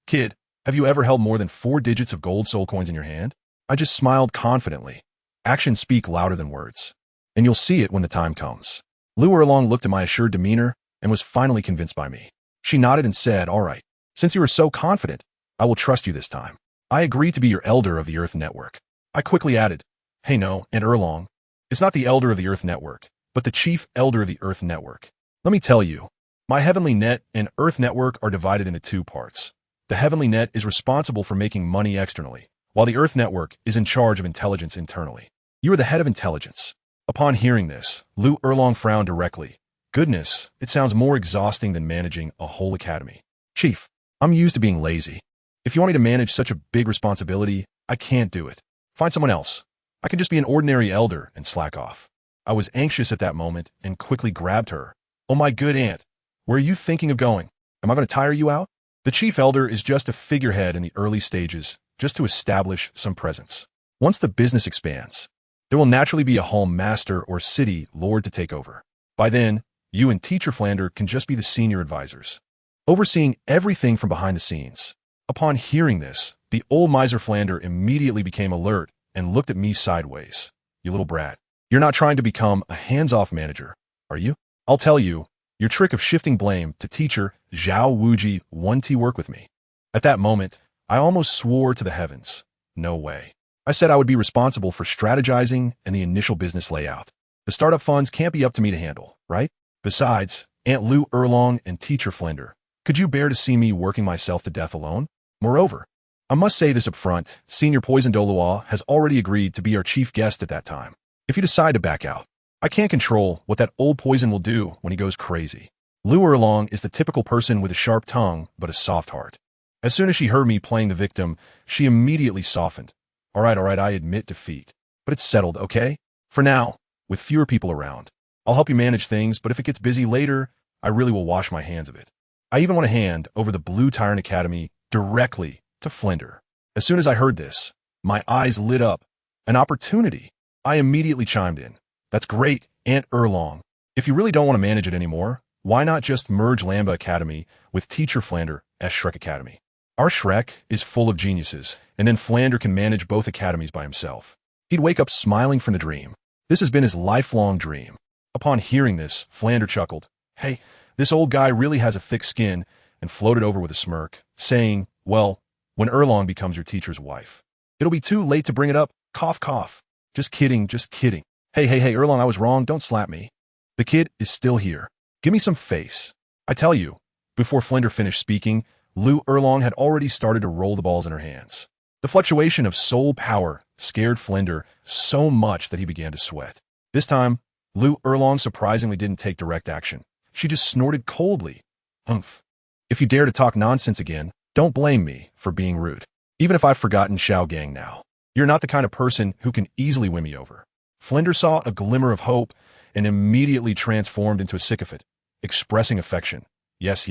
Kid, have you ever held more than 4 digits of gold soul coins in your hand? I just smiled confidently. Actions speak louder than words. And you'll see it when the time comes. Lu Erlong looked at my assured demeanor and was finally convinced by me. She nodded and said, all right, since you are so confident, I will trust you this time. I agree to be your elder of the Earth Network. I quickly added, hey no, Aunt Erlong, it's not the elder of the Earth Network, but the chief elder of the Earth Network. Let me tell you, my Heavenly Net and Earth Network are divided into 2 parts. The Heavenly Net is responsible for making money externally, while the Earth Network is in charge of intelligence internally. You are the head of intelligence. Upon hearing this, Lu Erlong frowned directly. Goodness, it sounds more exhausting than managing a whole academy. Chief, I'm used to being lazy. If you want me to manage such a big responsibility, I can't do it. Find someone else. I can just be an ordinary elder and slack off. I was anxious at that moment and quickly grabbed her. Oh my good aunt, where are you thinking of going? Am I going to tire you out? The chief elder is just a figurehead in the early stages, just to establish some presence. Once the business expands, There will naturally be a home master or city lord to take over. By then, you and Teacher Flander can just be the senior advisors, overseeing everything from behind the scenes. Upon hearing this, the old miser Flander immediately became alert and looked at me sideways. You little brat. You're not trying to become a hands-off manager, are you? I'll tell you, your trick of shifting blame to teacher Zhao Wuji won't work with me. At that moment, I almost swore to the heavens. No way. I said I would be responsible for strategizing and the initial business layout. The startup funds can't be up to me to handle, right? Besides, Aunt Lu Erlong and Teacher Flinder, could you bear to see me working myself to death alone? Moreover, I must say this up front, Senior Poison Douluo has already agreed to be our chief guest at that time. If you decide to back out, I can't control what that old poison will do when he goes crazy. Lu Erlong is the typical person with a sharp tongue but a soft heart. As soon as she heard me playing the victim, she immediately softened. All right, I admit defeat. But it's settled, okay? For now, with fewer people around. I'll help you manage things, but if it gets busy later, I really will wash my hands of it. I even want to hand over the Blue Tyrant Academy directly to Flinder. As soon as I heard this, my eyes lit up. An opportunity. I immediately chimed in. That's great, Aunt Erlong. If you really don't want to manage it anymore, why not just merge Lamba Academy with Teacher Flander as Shrek Academy? Our Shrek is full of geniuses, and then Flander can manage both academies by himself. He'd wake up smiling from the dream. This has been his lifelong dream. Upon hearing this, Flander chuckled. Hey, this old guy really has a thick skin, and floated over with a smirk, saying, well, when Erlong becomes your teacher's wife. It'll be too late to bring it up. Cough, cough. Just kidding, just kidding. Hey, Erlong, I was wrong. Don't slap me. The kid is still here. Give me some face. I tell you. Before Flinder finished speaking, Lu Erlong had already started to roll the balls in her hands. The fluctuation of soul power scared Flinder so much that he began to sweat. This time, Lu Erlong surprisingly didn't take direct action. She just snorted coldly. Humph. If you dare to talk nonsense again, don't blame me for being rude. Even if I've forgotten Xiao Gang now. You're not the kind of person who can easily win me over. Flinder saw a glimmer of hope and immediately transformed into a sycophant, expressing affection. Yes.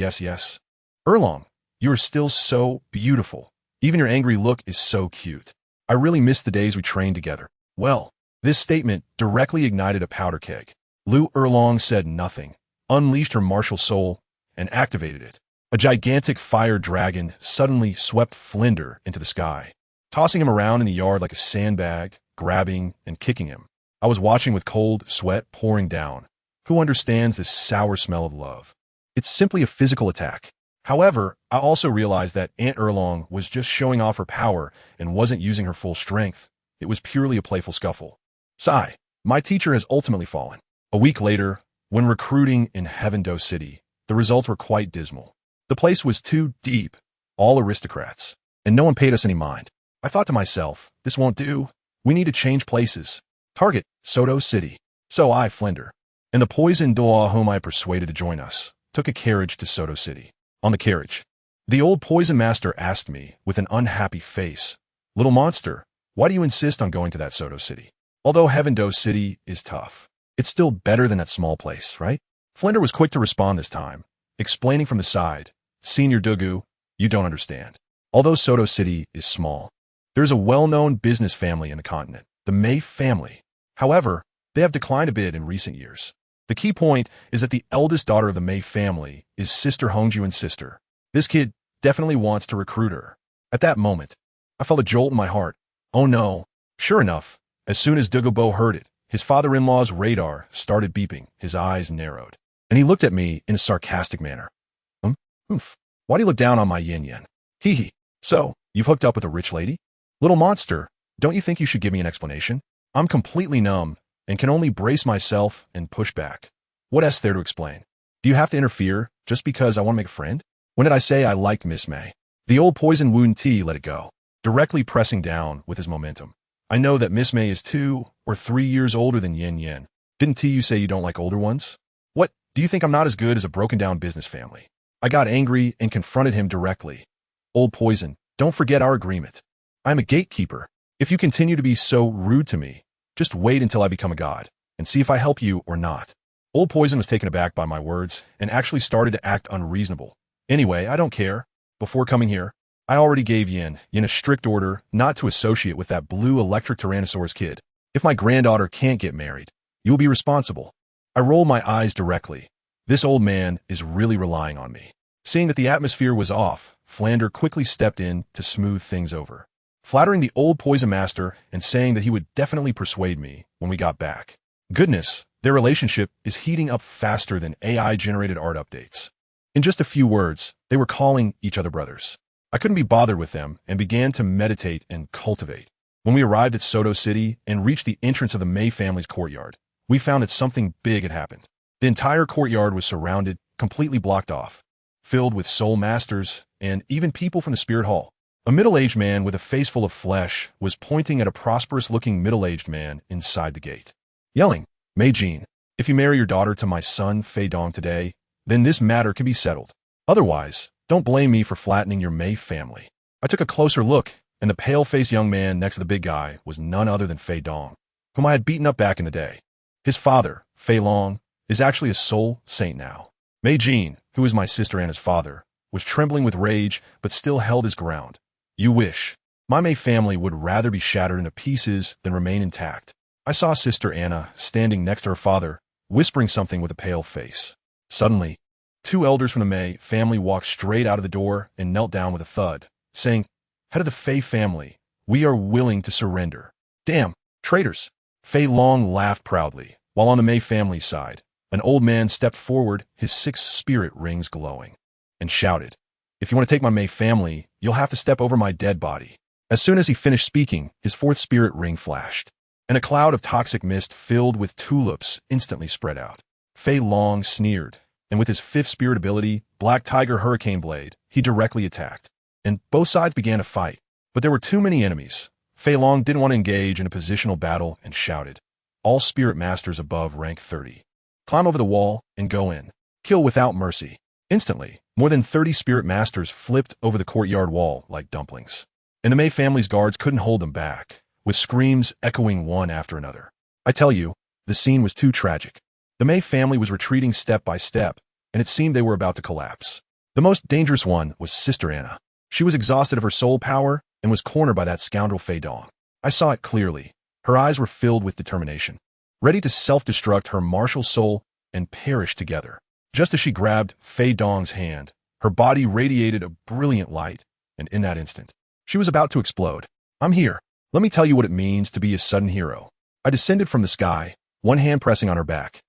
Erlong, you are still so beautiful. Even your angry look is so cute. I really miss the days we trained together. Well, this statement directly ignited a powder keg. Lu Erlong said nothing, unleashed her martial soul, and activated it. A gigantic fire dragon suddenly swept Flinder into the sky, tossing him around in the yard like a sandbag, grabbing and kicking him. I was watching with cold sweat pouring down. Who understands this sour smell of love? It's simply a physical attack. However, I also realized that Aunt Erlong was just showing off her power and wasn't using her full strength. It was purely a playful scuffle. Sigh, my teacher has ultimately fallen. A week later, when recruiting in Heavendo City, the results were quite dismal. The place was too deep, all aristocrats, and no one paid us any mind. I thought to myself, this won't do. We need to change places. Target, Soto City. So I, Flinder, and the poison Doa whom I persuaded to join us, took a carriage to Soto City. On the carriage, the old poison master asked me with an unhappy face, Little monster, why do you insist on going to that Soto City? Although Heavendo City is tough, it's still better than that small place, right? Flinder was quick to respond this time, explaining from the side, Senior Dugu, you don't understand. Although Soto City is small, there's a well-known business family in the continent, the Mei family. However, they have declined a bit in recent years. The key point is that the eldest daughter of the Mei family is Sister Hongjun's sister. This kid definitely wants to recruit her. At that moment, I felt a jolt in my heart. Oh no. Sure enough, as soon as Dugubo heard it, his father-in-law's radar started beeping, his eyes narrowed, and he looked at me in a sarcastic manner. Why do you look down on my yin-yin? Hee. So, you've hooked up with a rich lady? Little monster, don't you think you should give me an explanation? I'm completely numb and can only brace myself and push back. What else there to explain? Do you have to interfere just because I want to make a friend? When did I say I liked Miss May? The old poison wound tea let it go, directly pressing down with his momentum. I know that Miss May is 2 or 3 years older than Yin Yin. Didn't T you say you don't like older ones? What, do you think I'm not as good as a broken-down business family? I got angry and confronted him directly. Old poison, don't forget our agreement. I'm a gatekeeper. If you continue to be so rude to me, just wait until I become a god, and see if I help you or not. Old poison was taken aback by my words, and actually started to act unreasonable. Anyway, I don't care. Before coming here, I already gave Yin a strict order not to associate with that blue electric Tyrannosaurus kid. If my granddaughter can't get married, you will be responsible. I roll my eyes directly. This old man is really relying on me. Seeing that the atmosphere was off, Flander quickly stepped in to smooth things over, flattering the old poison master and saying that he would definitely persuade me when we got back. Goodness, their relationship is heating up faster than AI-generated art updates. In just a few words, they were calling each other brothers. I couldn't be bothered with them and began to meditate and cultivate. When we arrived at Soto City and reached the entrance of the Mei family's courtyard, we found that something big had happened. The entire courtyard was surrounded, completely blocked off, filled with soul masters and even people from the spirit hall. A middle-aged man with a face full of flesh was pointing at a prosperous-looking middle-aged man inside the gate, yelling, "MaHongjun, if you marry your daughter to my son Fei Dong today, then this matter can be settled. Otherwise, don't blame me for flattening your Mei family." I took a closer look, and the pale-faced young man next to the big guy was none other than Fei Dong, whom I had beaten up back in the day. His father, Fei Long, is actually a soul saint now. MaHongjun, who is my sister Anna's father, was trembling with rage but still held his ground. "You wish. My Mei family would rather be shattered into pieces than remain intact." I saw Sister Anna standing next to her father, whispering something with a pale face. Suddenly, two elders from the Mei family walked straight out of the door and knelt down with a thud, saying, "Head of the Fei family, we are willing to surrender." "Damn, traitors!" Fei Long laughed proudly, while on the Mei family's side, an old man stepped forward, his 6 spirit rings glowing, and shouted, "If you want to take my Mei family, you'll have to step over my dead body." As soon as he finished speaking, his 4th spirit ring flashed, and a cloud of toxic mist filled with tulips instantly spread out. Fei Long sneered, and with his 5th spirit ability, Black Tiger Hurricane Blade, he directly attacked, and both sides began to fight. But there were too many enemies. Fei Long didn't want to engage in a positional battle and shouted, "All spirit masters above rank 30. Climb over the wall and go in. Kill without mercy." Instantly, more than 30 spirit masters flipped over the courtyard wall like dumplings, and the Mei family's guards couldn't hold them back, with screams echoing one after another. I tell you, the scene was too tragic. The Mei family was retreating step by step, and it seemed they were about to collapse. The most dangerous one was Sister Anna. She was exhausted of her soul power and was cornered by that scoundrel Fei Dong. I saw it clearly. Her eyes were filled with determination, ready to self-destruct her martial soul and perish together. Just as she grabbed Fei Dong's hand, her body radiated a brilliant light, and in that instant, she was about to explode. "I'm here. Let me tell you what it means to be a sudden hero." I descended from the sky, one hand pressing on her back,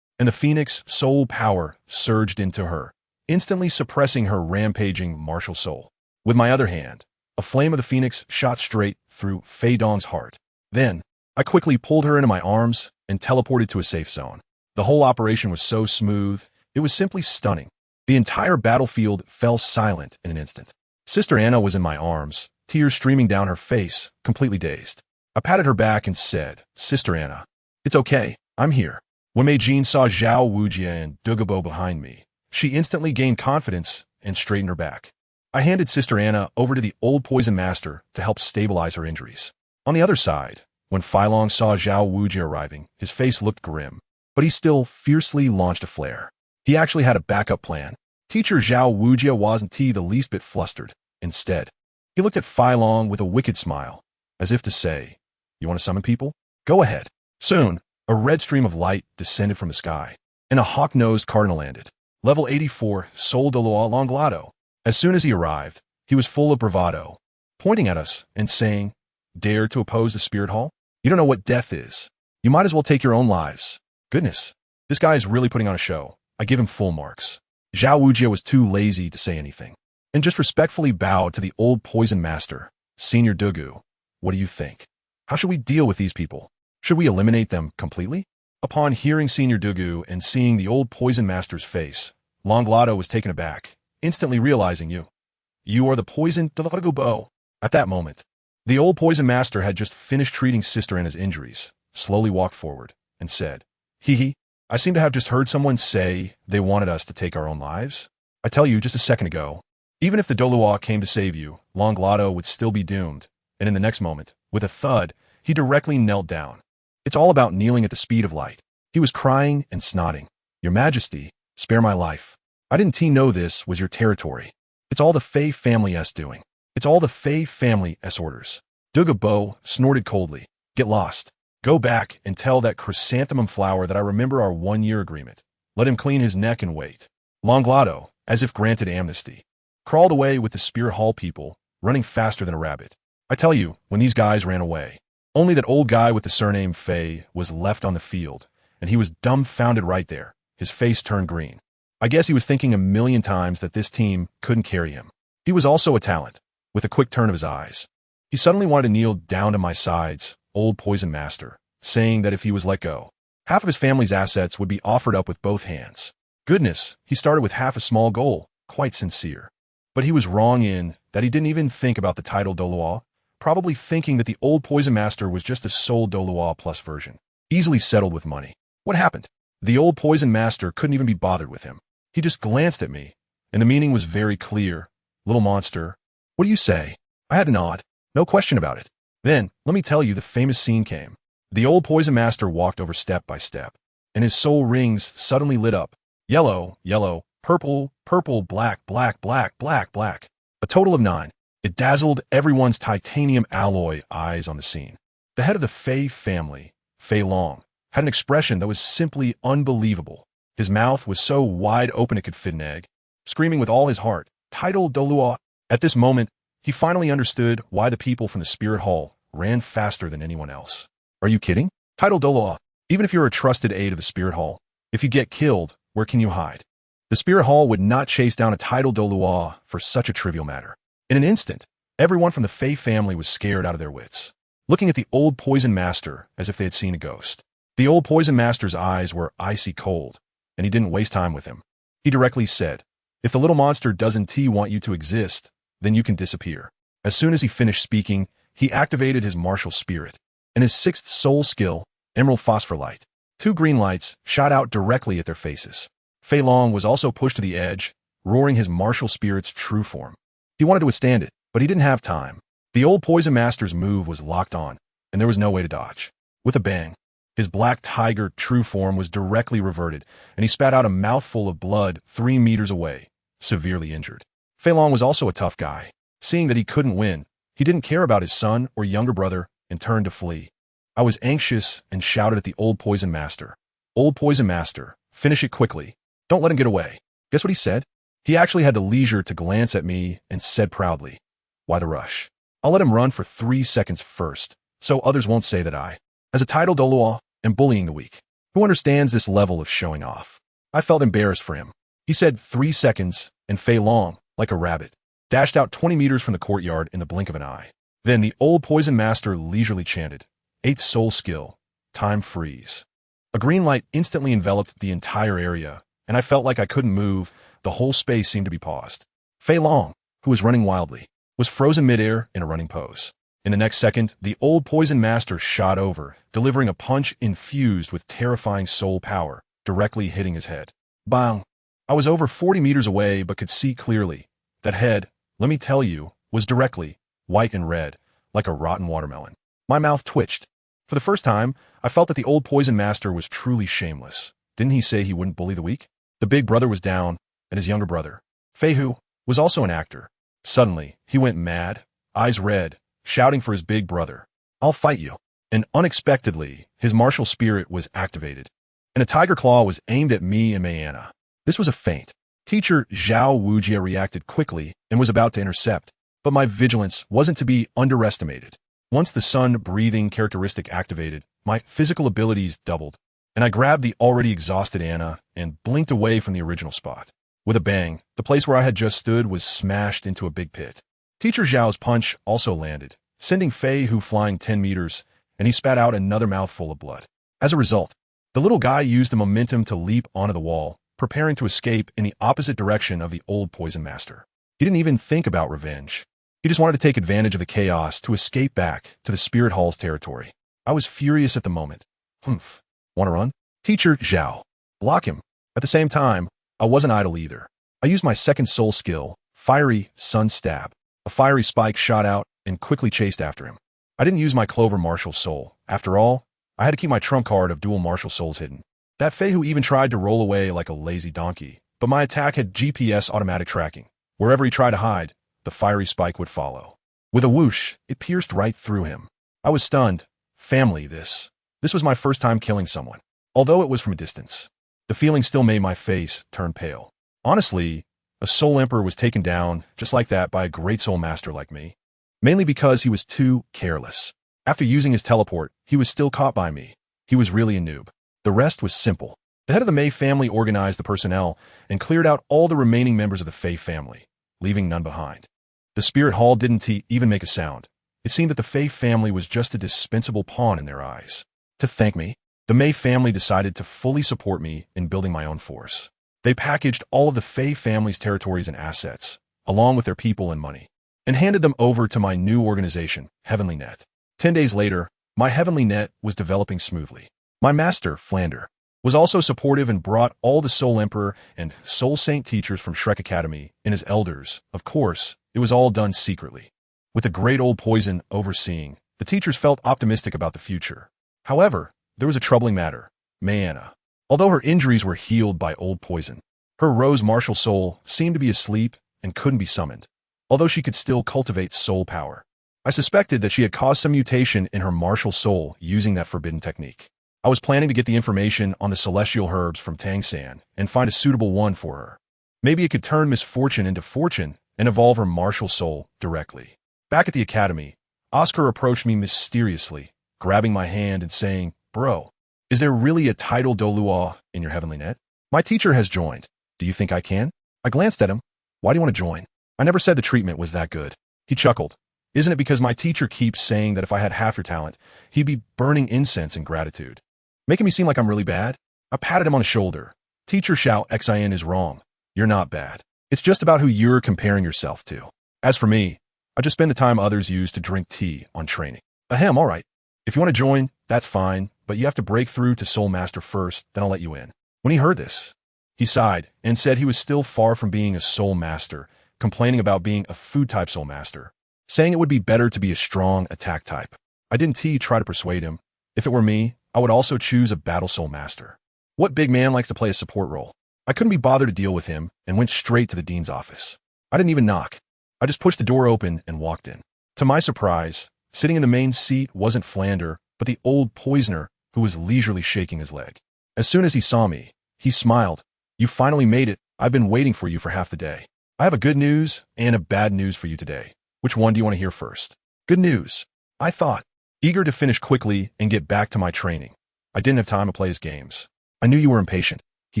and the Phoenix soul power surged into her, instantly suppressing her rampaging martial soul. With my other hand, a flame of the Phoenix shot straight through Fei Dong's heart. Then, I quickly pulled her into my arms and teleported to a safe zone. The whole operation was so smooth, it was simply stunning. The entire battlefield fell silent in an instant. Sister Anna was in my arms, tears streaming down her face, completely dazed. I patted her back and said, "Sister Anna, it's okay, I'm here." When MaHongjun saw Zhao Wujia and Douluo behind me, she instantly gained confidence and straightened her back. I handed Sister Anna over to the old poison master to help stabilize her injuries. On the other side, when Fei Long saw Zhao Wujia arriving, his face looked grim, but he still fiercely launched a flare. He actually had a backup plan. Teacher Zhao Wujia wasn't the least bit flustered. Instead, he looked at Fei Long with a wicked smile, as if to say, "You want to summon people? Go ahead." Soon, a red stream of light descended from the sky, and a hawk-nosed cardinal landed. Level 84, Sol Douluo Longlado. As soon as he arrived, he was full of bravado, pointing at us and saying, "Dare to oppose the spirit hall? You don't know what death is. You might as well take your own lives." Goodness, this guy is really putting on a show. I give him full marks. Zhao Wujia was too lazy to say anything, and just respectfully bowed to the old poison master. "Senior Douluo, what do you think? How should we deal with these people? Should we eliminate them completely?" Upon hearing Senior Douluo and seeing the old poison master's face, Longlado was taken aback, instantly realizing you are the poison Douluo. At that moment, the old poison master had just finished treating Sister Anna's injuries, slowly walked forward, and said, "Hee, I seem to have just heard someone say they wanted us to take our own lives. I tell you, just a second ago, even if the Douluo came to save you, Longlado would still be doomed." And in the next moment, with a thud, he directly knelt down. It's all about kneeling at the speed of light. He was crying and snotting. "Your Majesty, spare my life. I didn't know this was your territory. It's all the Fei family's doing. It's all the Fei family's orders." Douluo snorted coldly. "Get lost. Go back and tell that chrysanthemum flower that I remember our 1-year agreement. Let him clean his neck and wait. Longlado, as if granted amnesty, crawled away with the Spirit Hall people, running faster than a rabbit. I tell you, when these guys ran away, only that old guy with the surname Fei was left on the field, and he was dumbfounded right there. His face turned green. I guess he was thinking a million times that this team couldn't carry him. He was also a talent, with a quick turn of his eyes. He suddenly wanted to kneel down to my sides, old Poison Master, saying that if he was let go, half of his family's assets would be offered up with both hands. Goodness, he started with half a small goal, quite sincere. But he was wrong in that he didn't even think about the title Douluo, probably thinking that the old Poison Master was just a soul Douluo plus version, easily settled with money. What happened? The old Poison Master couldn't even be bothered with him. He just glanced at me, and the meaning was very clear. Little monster, what do you say? I had a nod, no question about it. Then, let me tell you, the famous scene came. The old Poison Master walked over step by step, and his soul rings suddenly lit up. Yellow, yellow, purple, purple, black, black, black, black, black. A total of 9. It dazzled everyone's titanium alloy eyes on the scene. The head of the Fei family, Fei Long, had an expression that was simply unbelievable. His mouth was so wide open it could fit an egg, screaming with all his heart, "Title Douluo!" At this moment, he finally understood why the people from the Spirit Hall ran faster than anyone else. Are you kidding? Title Douluo. Even if you're a trusted aide of the Spirit Hall, if you get killed, where can you hide? The Spirit Hall would not chase down a title Douluo for such a trivial matter. In an instant, everyone from the Fei family was scared out of their wits, looking at the old Poison Master as if they had seen a ghost. The old Poison Master's eyes were icy cold, and he didn't waste time with him. He directly said, "If the little monster doesn't want you to exist, then you can disappear." As soon as he finished speaking, he activated his martial spirit, and his 6th soul skill, Emerald Phosphor Light. 2 green lights shot out directly at their faces. Fei Long was also pushed to the edge, roaring his martial spirit's true form. He wanted to withstand it, but he didn't have time. The old Poison Master's move was locked on, and there was no way to dodge. With a bang, his black tiger true form was directly reverted, and he spat out a mouthful of blood 3 meters away, severely injured. Fei Long was also a tough guy. Seeing that he couldn't win, he didn't care about his son or younger brother and turned to flee. I was anxious and shouted at the old Poison Master, "Old Poison Master, finish it quickly. Don't let him get away." Guess what he said? He actually had the leisure to glance at me and said proudly, "Why the rush? I'll let him run for 3 seconds first, so others won't say that I, as a title Douluo, am bullying the weak." Who understands this level of showing off? I felt embarrassed for him. He said 3 seconds, and Fei Long, like a rabbit, dashed out 20 meters from the courtyard in the blink of an eye. Then the old Poison Master leisurely chanted, "8th soul skill, time freeze." A green light instantly enveloped the entire area, and I felt like I couldn't move. The whole space seemed to be paused. Fei Long, who was running wildly, was frozen midair in a running pose. In the next second, the old Poison Master shot over, delivering a punch infused with terrifying soul power, directly hitting his head. Bang! I was over 40 meters away but could see clearly. That head, let me tell you, was directly white and red, like a rotten watermelon. My mouth twitched. For the first time, I felt that the old Poison Master was truly shameless. Didn't he say he wouldn't bully the weak? The big brother was down, and his younger brother, Fei Hu, was also an actor. Suddenly, he went mad, eyes red, shouting for his big brother, "I'll fight you." And unexpectedly, his martial spirit was activated, and a tiger claw was aimed at me and Mayana. This was a feint. Teacher Zhao Wujia reacted quickly and was about to intercept, but my vigilance wasn't to be underestimated. Once the sun-breathing characteristic activated, my physical abilities doubled, and I grabbed the already exhausted Anna and blinked away from the original spot. With a bang, the place where I had just stood was smashed into a big pit. Teacher Zhao's punch also landed, sending Fei Hu flying 10 meters, and he spat out another mouthful of blood. As a result, the little guy used the momentum to leap onto the wall, preparing to escape in the opposite direction of the old Poison Master. He didn't even think about revenge. He just wanted to take advantage of the chaos to escape back to the Spirit Hall's territory. I was furious at the moment. Humph. Want to run? Teacher Zhao. Block him. At the same time, I wasn't idle either. I used my 2nd soul skill, Fiery Sun Stab. A fiery spike shot out and quickly chased after him. I didn't use my Clover Martial Soul. After all, I had to keep my trump card of dual martial souls hidden. That Fei Hu even tried to roll away like a lazy donkey, but my attack had GPS automatic tracking. Wherever he tried to hide, the fiery spike would follow. With a whoosh, it pierced right through him. I was stunned. Family, this. This was my first time killing someone, although it was from a distance. The feeling still made my face turn pale. Honestly, a soul emperor was taken down just like that by a great soul master like me, mainly because he was too careless. After using his teleport, he was still caught by me. He was really a noob. The rest was simple. The head of the Mei family organized the personnel and cleared out all the remaining members of the Fei family, leaving none behind. The spirit hall didn't even make a sound. It seemed that the Fei family was just a dispensable pawn in their eyes. To thank me, the Mei family decided to fully support me in building my own force. They packaged all of the Fei family's territories and assets, along with their people and money, and handed them over to my new organization, Heavenly Net. 10 days later, my Heavenly Net was developing smoothly. My master, Flander, was also supportive and brought all the Soul Emperor and Soul Saint teachers from Shrek Academy and his elders. Of course, it was all done secretly. With the great old Poison overseeing, the teachers felt optimistic about the future. However, there was a troubling matter. Mayana. Although her injuries were healed by old Poison, her rose martial soul seemed to be asleep and couldn't be summoned, although she could still cultivate soul power. I suspected that she had caused some mutation in her martial soul using that forbidden technique. I was planning to get the information on the celestial herbs from Tang San and find a suitable one for her. Maybe it could turn misfortune into fortune and evolve her martial soul directly. Back at the academy, Oscar approached me mysteriously, grabbing my hand and saying, "Bro, is there really a title Douluo in your Heavenly Net? My teacher has joined. Do you think I can?" I glanced at him. "Why do you want to join?" I never said the treatment was that good. He chuckled. "Isn't it because my teacher keeps saying that if I had half your talent, he'd be burning incense in gratitude? Making me seem like I'm really bad?" I patted him on the shoulder. "Teacher Xiao Xin is wrong. You're not bad. It's just about who you're comparing yourself to. As for me, I just spend the time others use to drink tea on training." "Ahem, all right. If you want to join, that's fine, but you have to break through to Soul Master first, then I'll let you in." When he heard this, he sighed and said he was still far from being a Soul Master, complaining about being a food-type Soul Master, saying it would be better to be a strong attack type. I didn't try to persuade him. If it were me, I would also choose a Battle Soul Master. What big man likes to play a support role? I couldn't be bothered to deal with him and went straight to the dean's office. I didn't even knock. I just pushed the door open and walked in. To my surprise, sitting in the main seat wasn't Flander, but the old poisoner who was leisurely shaking his leg. As soon as he saw me, he smiled. "You finally made it. I've been waiting for you for half the day. I have a good news and a bad news for you today. Which one do you want to hear first?" "Good news," I thought, eager to finish quickly and get back to my training. I didn't have time to play his games. "I knew you were impatient," he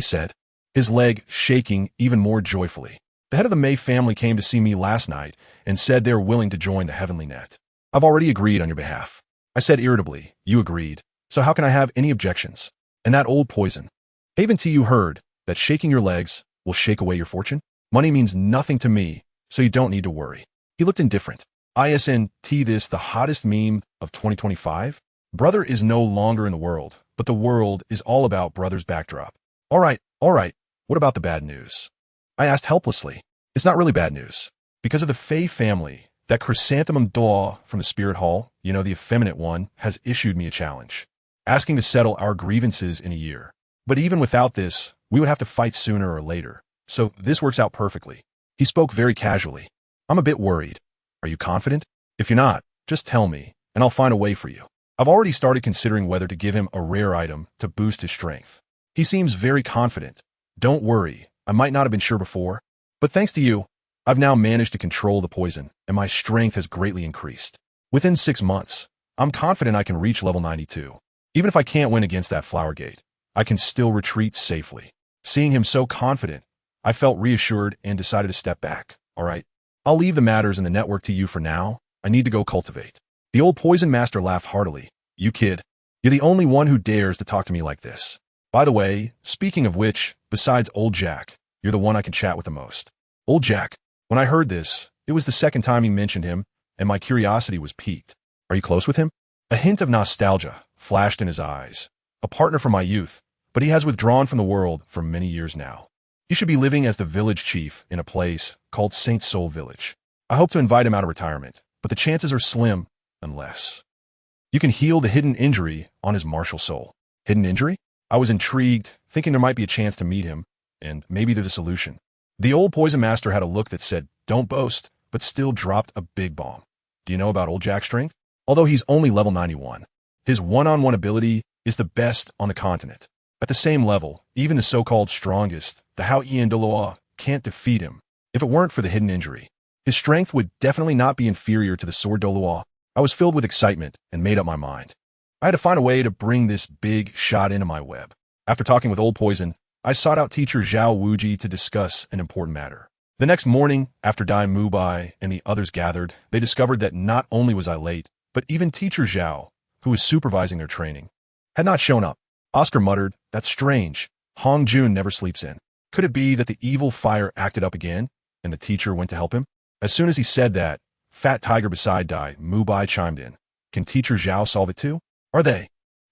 said, his leg shaking even more joyfully. "The head of the Mei family came to see me last night and said they were willing to join the Heavenly Net. I've already agreed on your behalf." I said irritably, "You agreed, so how can I have any objections? And that old Poison. Haven't you heard that shaking your legs will shake away your fortune? Money means nothing to me, so you don't need to worry." He looked indifferent. "Isn't this the hottest meme of 2025? Brother is no longer in the world, but the world is all about brother's backdrop." All right, what about the bad news?" I asked helplessly. "It's not really bad news. Because of the Fei family, that chrysanthemum Douluo from the Spirit Hall, the effeminate one, has issued me a challenge, asking to settle our grievances in a year. But even without this, we would have to fight sooner or later. So this works out perfectly." He spoke very casually. "I'm a bit worried. Are you confident? If you're not, just tell me, and I'll find a way for you. I've already started considering whether to give him a rare item to boost his strength. He seems very confident. Don't worry, I might not have been sure before, but thanks to you, I've now managed to control the poison, and my strength has greatly increased. Within 6 months, I'm confident I can reach level 92. Even if I can't win against that flower gate, I can still retreat safely." Seeing him so confident, I felt reassured and decided to step back. "All right, I'll leave the matters in the network to you for now. I need to go cultivate." The old poison master laughed heartily. "You kid, you're the only one who dares to talk to me like this. By the way, speaking of which, besides old Jack, you're the one I can chat with the most." Old Jack. When I heard this, it was the second time he mentioned him, and my curiosity was piqued. "Are you close with him?" A hint of nostalgia flashed in his eyes. "A partner from my youth, but he has withdrawn from the world for many years now. He should be living as the village chief in a place called Saint Soul Village. I hope to invite him out of retirement, but the chances are slim unless you can heal the hidden injury on his martial soul." Hidden injury? I was intrigued, thinking there might be a chance to meet him, and maybe there's a solution. The old poison master had a look that said, "Don't boast," but still dropped a big bomb. "Do you know about old Jack's strength? Although he's only level 91, His one-on-one ability is the best on the continent. At the same level, even the so-called strongest, the Douluo, can't defeat him. If it weren't for the hidden injury, his strength would definitely not be inferior to the sword Douluo. I was filled with excitement and made up my mind. I had to find a way to bring this big shot into my web. After talking with Old Poison, I sought out teacher Zhao Wuji to discuss an important matter. The next morning, after Dai Mubai and the others gathered, they discovered that not only was I late, but even teacher Zhao, who was supervising their training, had not shown up. Oscar muttered, "That's strange. Hongjun never sleeps in. Could it be that the evil fire acted up again, and the teacher went to help him?" As soon as he said that, Fat Tiger beside Dai Mubai chimed in. "Can teacher Zhao solve it too? Are they?"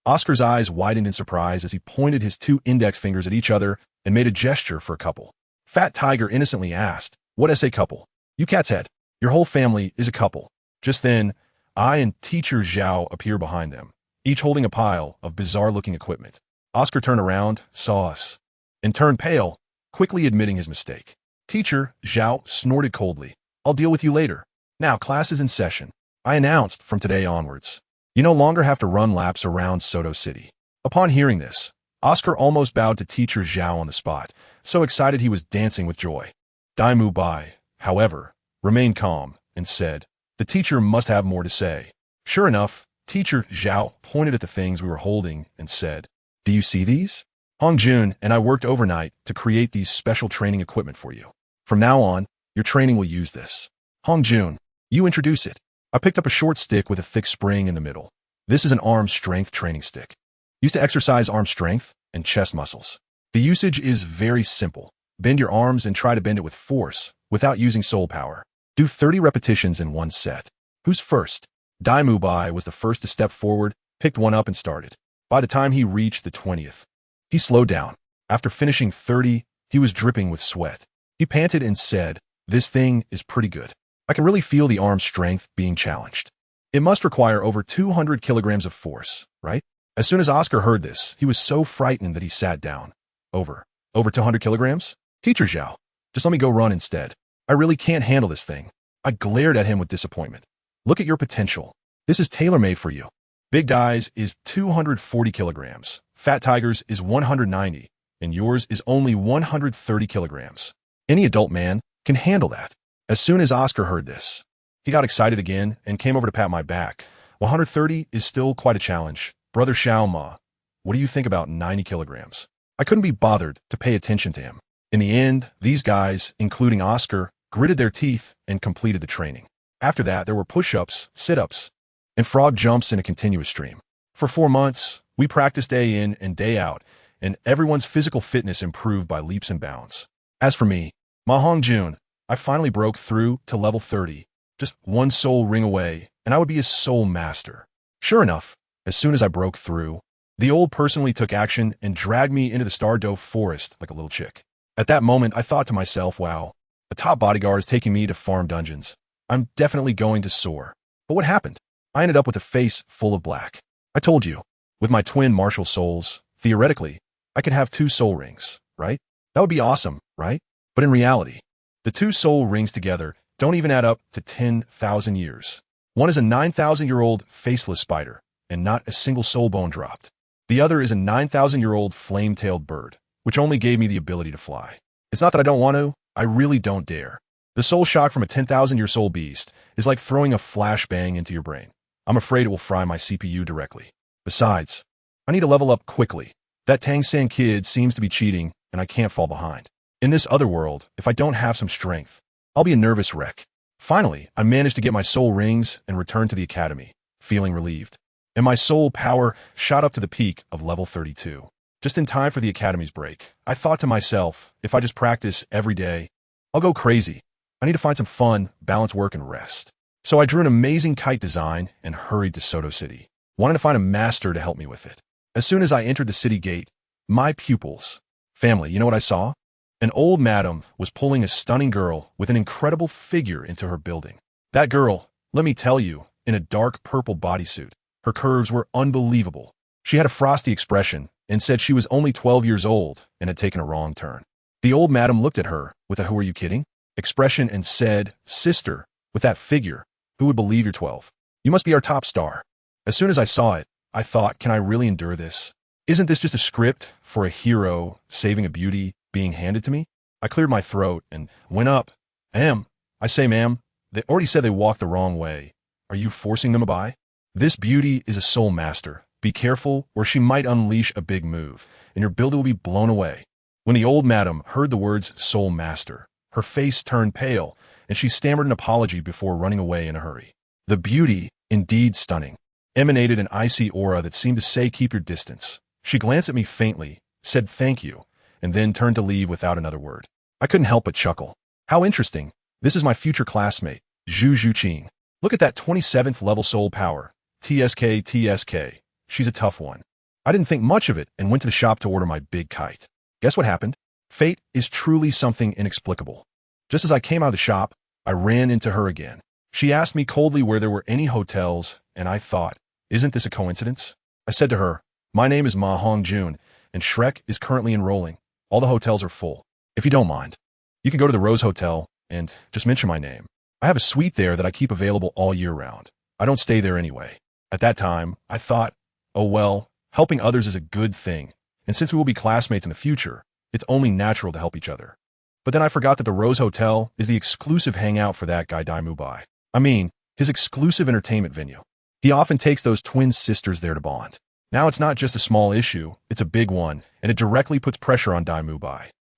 Oscar's eyes widened in surprise as he pointed his two index fingers at each other and made a gesture for a couple. Fat Tiger innocently asked, "What is a couple?" "You cat's head. Your whole family is a couple." Just then, I and teacher Zhao appear behind them, each holding a pile of bizarre-looking equipment. Oscar turned around, saw us, and turned pale, quickly admitting his mistake. Teacher Zhao snorted coldly. "I'll deal with you later. Now class is in session." I announced from today onwards, "You no longer have to run laps around Soto City." Upon hearing this, Oscar almost bowed to teacher Zhao on the spot, so excited he was dancing with joy. Dai Mubai, however, remained calm and said, "The teacher must have more to say." Sure enough, teacher Zhao pointed at the things we were holding and said, "Do you see these? Hongjun and I worked overnight to create these special training equipment for you. From now on, your training will use this. Hongjun, you introduce it." I picked up a short stick with a thick spring in the middle. This is an arm strength training stick, used to exercise arm strength and chest muscles. The usage is very simple. Bend your arms and try to bend it with force, without using soul power. Do 30 repetitions in one set. Who's first? Dai Mubai was the first to step forward, picked one up and started. By the time he reached the 20th, he slowed down. After finishing 30, he was dripping with sweat. He panted and said, "This thing is pretty good. I can really feel the arm strength being challenged. It must require over 200 kilograms of force, right?" As soon as Oscar heard this, he was so frightened that he sat down. Over 200 kilograms? Teacher Zhao, just let me go run instead. I really can't handle this thing." I glared at him with disappointment. "Look at your potential. This is tailor-made for you. Big Dai's is 240 kilograms, Fat Tiger's is 190, and yours is only 130 kilograms. Any adult man can handle that." As soon as Oscar heard this, he got excited again and came over to pat my back. 130 is still quite a challenge. Brother Xiaoma, what do you think about 90 kilograms? I couldn't be bothered to pay attention to him. In the end, these guys, including Oscar, gritted their teeth and completed the training. After that, there were push-ups, sit-ups, and frog jumps in a continuous stream. For 4 months, we practiced day in and day out, and everyone's physical fitness improved by leaps and bounds. As for me, MaHongjun, I finally broke through to level 30, just one soul ring away, and I would be a soul master. Sure enough, as soon as I broke through, the old personally took action and dragged me into the Stardoe forest like a little chick. At that moment, I thought to myself, wow, a top bodyguard is taking me to farm dungeons. I'm definitely going to soar. But what happened? I ended up with a face full of black. I told you, with my twin martial souls, theoretically, I could have 2 soul rings, right? That would be awesome, right? But in reality, the 2 soul rings together don't even add up to 10,000 years. One is a 9,000-year-old faceless spider, and not a single soul bone dropped. The other is a 9,000-year-old flame-tailed bird, which only gave me the ability to fly. It's not that I don't want to, I really don't dare. The soul shock from a 10,000-year soul beast is like throwing a flashbang into your brain. I'm afraid it will fry my CPU directly. Besides, I need to level up quickly. That Tang San kid seems to be cheating, and I can't fall behind. In this other world, if I don't have some strength, I'll be a nervous wreck. Finally, I managed to get my soul rings and return to the academy, feeling relieved. And my soul power shot up to the peak of level 32. Just in time for the academy's break, I thought to myself, if I just practice every day, I'll go crazy. I need to find some fun, balance work, and rest. So I drew an amazing kite design and hurried to Soto City, wanting to find a master to help me with it. As soon as I entered the city gate, my pupils, family, you know what I saw? An old madam was pulling a stunning girl with an incredible figure into her building. That girl, let me tell you, in a dark purple bodysuit. Her curves were unbelievable. She had a frosty expression and said she was only 12 years old and had taken a wrong turn. The old madam looked at her with a "who are you kidding?" expression and said, "Sister, with that figure, who would believe you're 12? You must be our top star." As soon as I saw it, I thought, can I really endure this? Isn't this just a script for a hero saving a beauty being handed to me? I cleared my throat and went up. I say, ma'am, they already said they walked the wrong way. Are you forcing them to buy? This beauty is a soul master. Be careful, or she might unleash a big move, and your builder will be blown away. When the old madam heard the words soul master, her face turned pale, and she stammered an apology before running away in a hurry. The beauty, indeed stunning, emanated an icy aura that seemed to say keep your distance. She glanced at me faintly, said thank you, and then turned to leave without another word. I couldn't help but chuckle. How interesting. This is my future classmate, Zhu Zhuqing. Look at that 27th level soul power. TSK. She's a tough one. I didn't think much of it and went to the shop to order my big kite. Guess what happened? Fate is truly something inexplicable. Just as I came out of the shop, I ran into her again. She asked me coldly where there were any hotels, and I thought, isn't this a coincidence? I said to her, my name is MaHongjun, and Shrek is currently enrolling. All the hotels are full. If you don't mind, you can go to the Rose Hotel and just mention my name. I have a suite there that I keep available all year round. I don't stay there anyway. At that time, I thought, oh well, helping others is a good thing, and since we will be classmates in the future, it's only natural to help each other. But then I forgot that the Rose Hotel is the exclusive hangout for that guy Damu. I mean, his exclusive entertainment venue. He often takes those twin sisters there to bond. Now it's not just a small issue, it's a big one, and it directly puts pressure on Damu.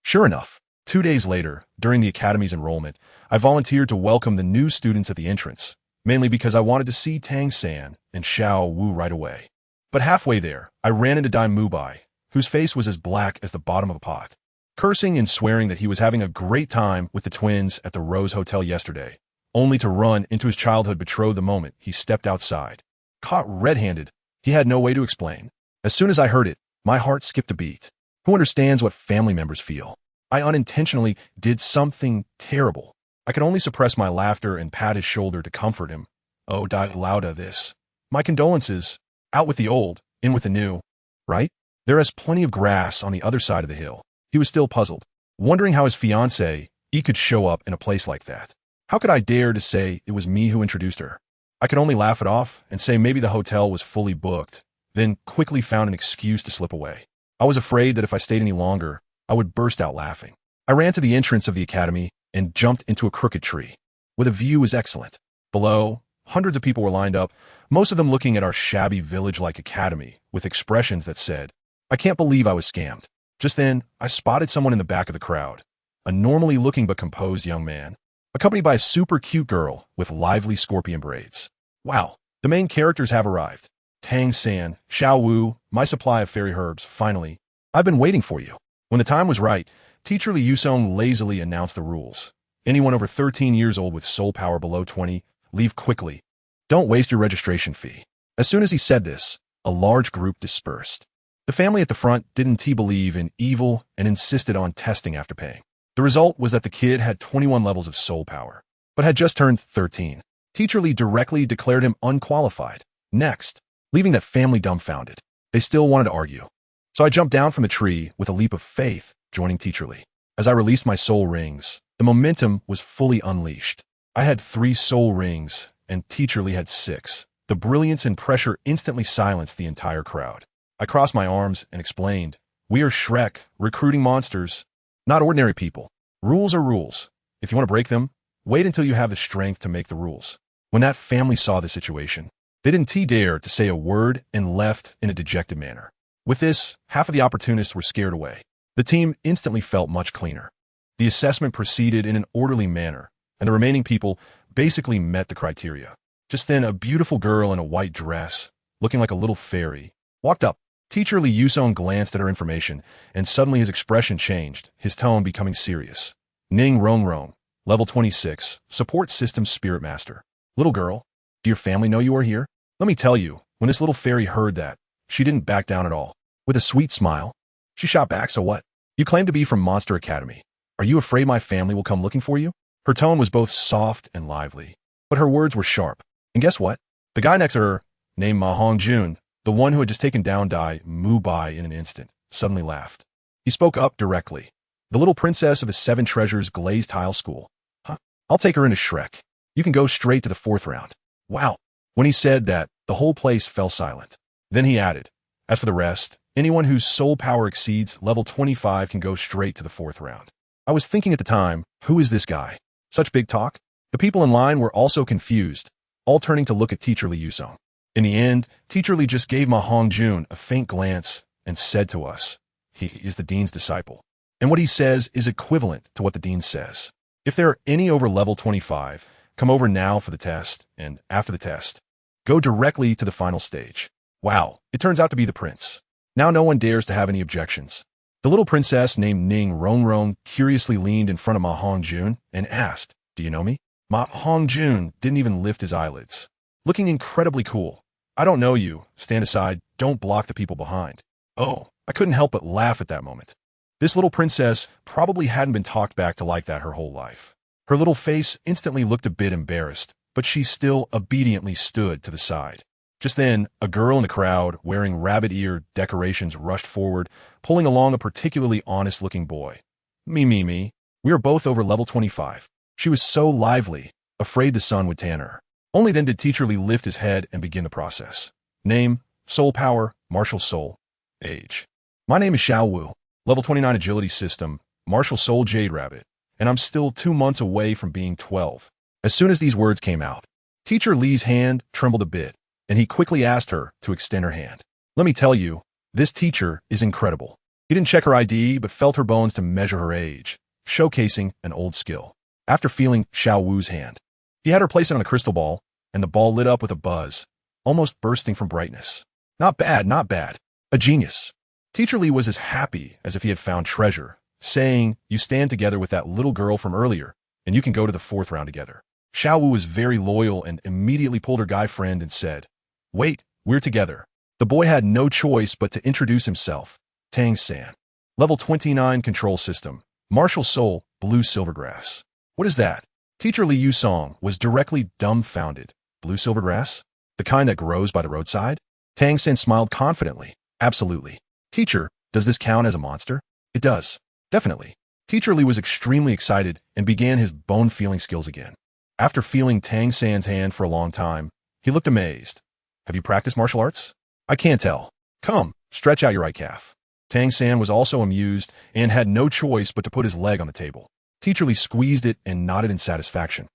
Sure enough, 2 days later, during the academy's enrollment, I volunteered to welcome the new students at the entrance, mainly because I wanted to see Tang San and Xiao Wu right away. But halfway there, I ran into Damu, whose face was as black as the bottom of a pot, cursing and swearing that he was having a great time with the twins at the Rose Hotel yesterday, only to run into his childhood betrothed the moment he stepped outside. Caught red-handed, he had no way to explain. As soon as I heard it, my heart skipped a beat. Who understands what family members feel? I unintentionally did something terrible. I could only suppress my laughter and pat his shoulder to comfort him. Oh, Dalu, this. My condolences. Out with the old, in with the new. Right? There is plenty of grass on the other side of the hill. He was still puzzled, wondering how his fiancée could show up in a place like that. How could I dare to say it was me who introduced her? I could only laugh it off and say maybe the hotel was fully booked, then quickly found an excuse to slip away. I was afraid that if I stayed any longer, I would burst out laughing. I ran to the entrance of the academy and jumped into a crooked tree, where the view was excellent. Below, hundreds of people were lined up, most of them looking at our shabby village-like academy with expressions that said, I can't believe I was scammed. Just then, I spotted someone in the back of the crowd, a normally looking but composed young man, accompanied by a super cute girl with lively scorpion braids. Wow, the main characters have arrived. Tang San, Xiao Wu, my supply of fairy herbs, finally. I've been waiting for you. When the time was right, Teacher Li Yusong lazily announced the rules. Anyone over 13 years old with soul power below 20, leave quickly. Don't waste your registration fee. As soon as he said this, a large group dispersed. The family at the front didn't believe in evil and insisted on testing after paying. The result was that the kid had 21 levels of soul power, but had just turned 13. Teacher Li directly declared him unqualified. Next, leaving that family dumbfounded. They still wanted to argue. So I jumped down from the tree with a leap of faith, joining Teacher Li. As I released my soul rings, the momentum was fully unleashed. I had 3 soul rings, and Teacher Li had 6. The brilliance and pressure instantly silenced the entire crowd. I crossed my arms and explained, we are Shrek, recruiting monsters, not ordinary people. Rules are rules. If you want to break them, wait until you have the strength to make the rules. When that family saw the situation, they didn't dare to say a word and left in a dejected manner. With this, half of the opportunists were scared away. The team instantly felt much cleaner. The assessment proceeded in an orderly manner, and the remaining people basically met the criteria. Just then, a beautiful girl in a white dress, looking like a little fairy, walked up. Teacher Li Yusong glanced at her information, and suddenly his expression changed, his tone becoming serious. Ning Rong, level 26, support systems spirit master. Little girl, do your family know you are here? Let me tell you, when this little fairy heard that, she didn't back down at all. With a sweet smile, she shot back, so what? You claim to be from Monster Academy. Are you afraid my family will come looking for you? Her tone was both soft and lively, but her words were sharp. And guess what? The guy next to her, named MaHongjun, the one who had just taken down Damu in an instant, suddenly laughed. He spoke up directly. The little princess of the 7 treasures glazed tile school. Huh? I'll take her into Shrek. You can go straight to the 4th round. Wow. When he said that, the whole place fell silent. Then he added, as for the rest, anyone whose soul power exceeds level 25 can go straight to the 4th round. I was thinking at the time, who is this guy? Such big talk? The people in line were also confused, all turning to look at Teacher Li Yusong. In the end, Teacher Li just gave MaHongjun a faint glance and said to us, he is the dean's disciple. And what he says is equivalent to what the dean says. If there are any over level 25, come over now for the test, and after the test, go directly to the final stage. Wow, it turns out to be the prince. Now no one dares to have any objections. The little princess named Ning Rongrong curiously leaned in front of MaHongjun and asked, do you know me? MaHongjun didn't even lift his eyelids. Looking incredibly cool. I don't know you. Stand aside. Don't block the people behind. Oh, I couldn't help but laugh at that moment. This little princess probably hadn't been talked back to like that her whole life. Her little face instantly looked a bit embarrassed, but she still obediently stood to the side. Just then, a girl in the crowd wearing rabbit ear decorations rushed forward, pulling along a particularly honest-looking boy. Me. We are both over level 25. She was so lively, afraid the sun would tan her. Only then did Teacher Li lift his head and begin the process. Name, soul power, martial soul. Age. My name is Xiao Wu, level 29 agility system, martial soul jade rabbit, and I'm still 2 months away from being 12. As soon as these words came out, Teacher Li's hand trembled a bit, and he quickly asked her to extend her hand. Let me tell you, this teacher is incredible. He didn't check her ID, but felt her bones to measure her age, showcasing an old skill. After feeling Xiao Wu's hand, he had her place it on a crystal ball, and the ball lit up with a buzz, almost bursting from brightness. Not bad. A genius. Teacher Li was as happy as if he had found treasure, saying, you stand together with that little girl from earlier, and you can go to the 4th round together. Xiao Wu was very loyal and immediately pulled her guy friend and said, wait, we're together. The boy had no choice but to introduce himself. Tang San. Level 29 control system. Martial soul, blue silvergrass. What is that? Teacher Li Yusong was directly dumbfounded. Blue silvergrass? The kind that grows by the roadside? Tang San smiled confidently. Absolutely. Teacher, does this count as a monster? It does. Definitely. Teacher Li was extremely excited and began his bone-feeling skills again. After feeling Tang San's hand for a long time, he looked amazed. Have you practiced martial arts? I can't tell. Come, stretch out your right calf. Tang San was also amused and had no choice but to put his leg on the table. Teacher Li squeezed it and nodded in satisfaction.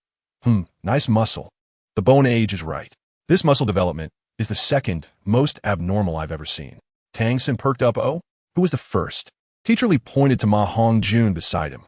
Nice muscle. The bone age is right. This muscle development is the second most abnormal I've ever seen. Tang San perked up. Oh, who was the first? Teacher Li pointed to MaHongjun beside him.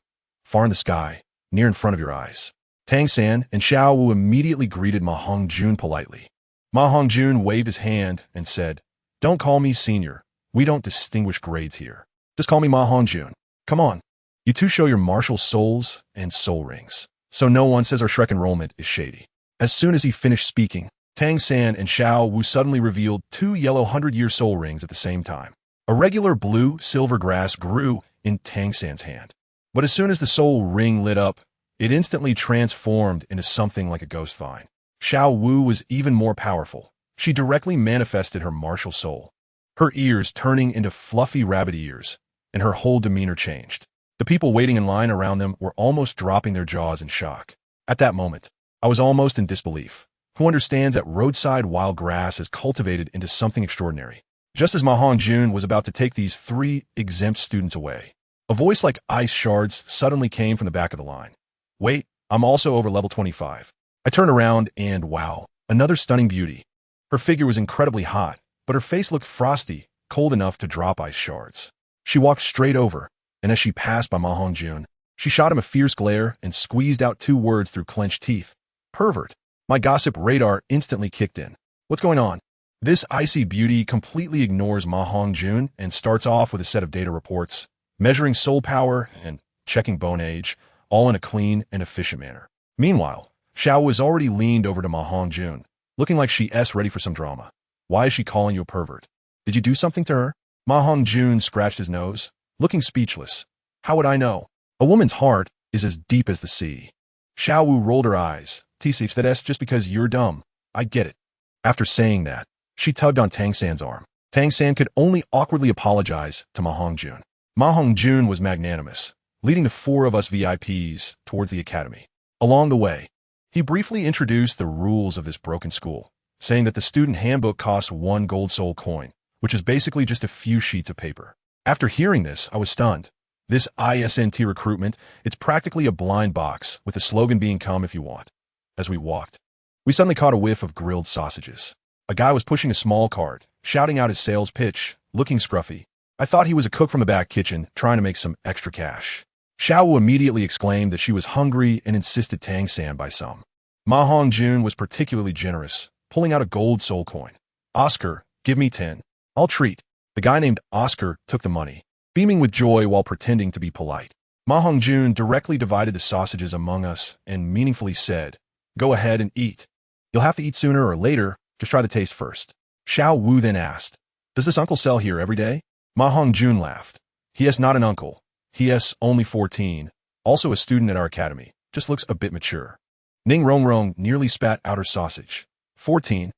Far in the sky, near in front of your eyes. Tang San and Xiao Wu immediately greeted MaHongjun politely. MaHongjun waved his hand and said, don't call me senior. We don't distinguish grades here. Just call me MaHongjun. Come on. You two show your martial souls and soul rings, so no one says our Shrek enrollment is shady. As soon as he finished speaking, Tang San and Xiao Wu suddenly revealed 2 yellow 100-year soul rings at the same time. A regular blue silver grass grew in Tang San's hand. But as soon as the soul ring lit up, it instantly transformed into something like a ghost vine. Xiao Wu was even more powerful. She directly manifested her martial soul, her ears turning into fluffy rabbit ears, and her whole demeanor changed. The people waiting in line around them were almost dropping their jaws in shock. At that moment, I was almost in disbelief. Who understands that roadside wild grass is cultivated into something extraordinary? Just as MaHongjun was about to take these 3 exempt students away, a voice like ice shards suddenly came from the back of the line. Wait, I'm also over level 25. I turned around and wow, another stunning beauty. Her figure was incredibly hot, but her face looked frosty, cold enough to drop ice shards. She walked straight over, and as she passed by MaHongjun, she shot him a fierce glare and squeezed out 2 words through clenched teeth. Pervert. My gossip radar instantly kicked in. What's going on? This icy beauty completely ignores MaHongjun and starts off with a set of data reports, measuring soul power and checking bone age, all in a clean and efficient manner. Meanwhile, Xiao was already leaned over to MaHongjun, looking like she's ready for some drama. Why is she calling you a pervert? Did you do something to her? MaHongjun scratched his nose, looking speechless. How would I know? A woman's heart is as deep as the sea. Xiao Wu rolled her eyes. That's just because you're dumb. I get it. After saying that, she tugged on Tang San's arm. Tang San could only awkwardly apologize to MaHongjun. MaHongjun was magnanimous, leading the 4 of us VIPs towards the academy. Along the way, he briefly introduced the rules of this broken school, saying that the student handbook costs 1 gold soul coin, which is basically just a few sheets of paper. After hearing this, I was stunned. This ISNT recruitment, it's practically a blind box, with the slogan being "Come if you want." As we walked, we suddenly caught a whiff of grilled sausages. A guy was pushing a small cart, shouting out his sales pitch, looking scruffy. I thought he was a cook from the back kitchen, trying to make some extra cash. Xiao Wu immediately exclaimed that she was hungry and insisted Tang San buy some. MaHongjun was particularly generous, pulling out a gold soul coin. "Oscar, give me 10. I'll treat." The guy named Oscar took the money, beaming with joy while pretending to be polite. MaHongjun directly divided the sausages among us and meaningfully said, "Go ahead and eat. You'll have to eat sooner or later, just try the taste first." Xiao Wu then asked, "Does this uncle sell here every day?" MaHongjun laughed. "He is not an uncle. He is only 14, also a student at our academy, just looks a bit mature." Ning Rongrong nearly spat out her sausage. 14?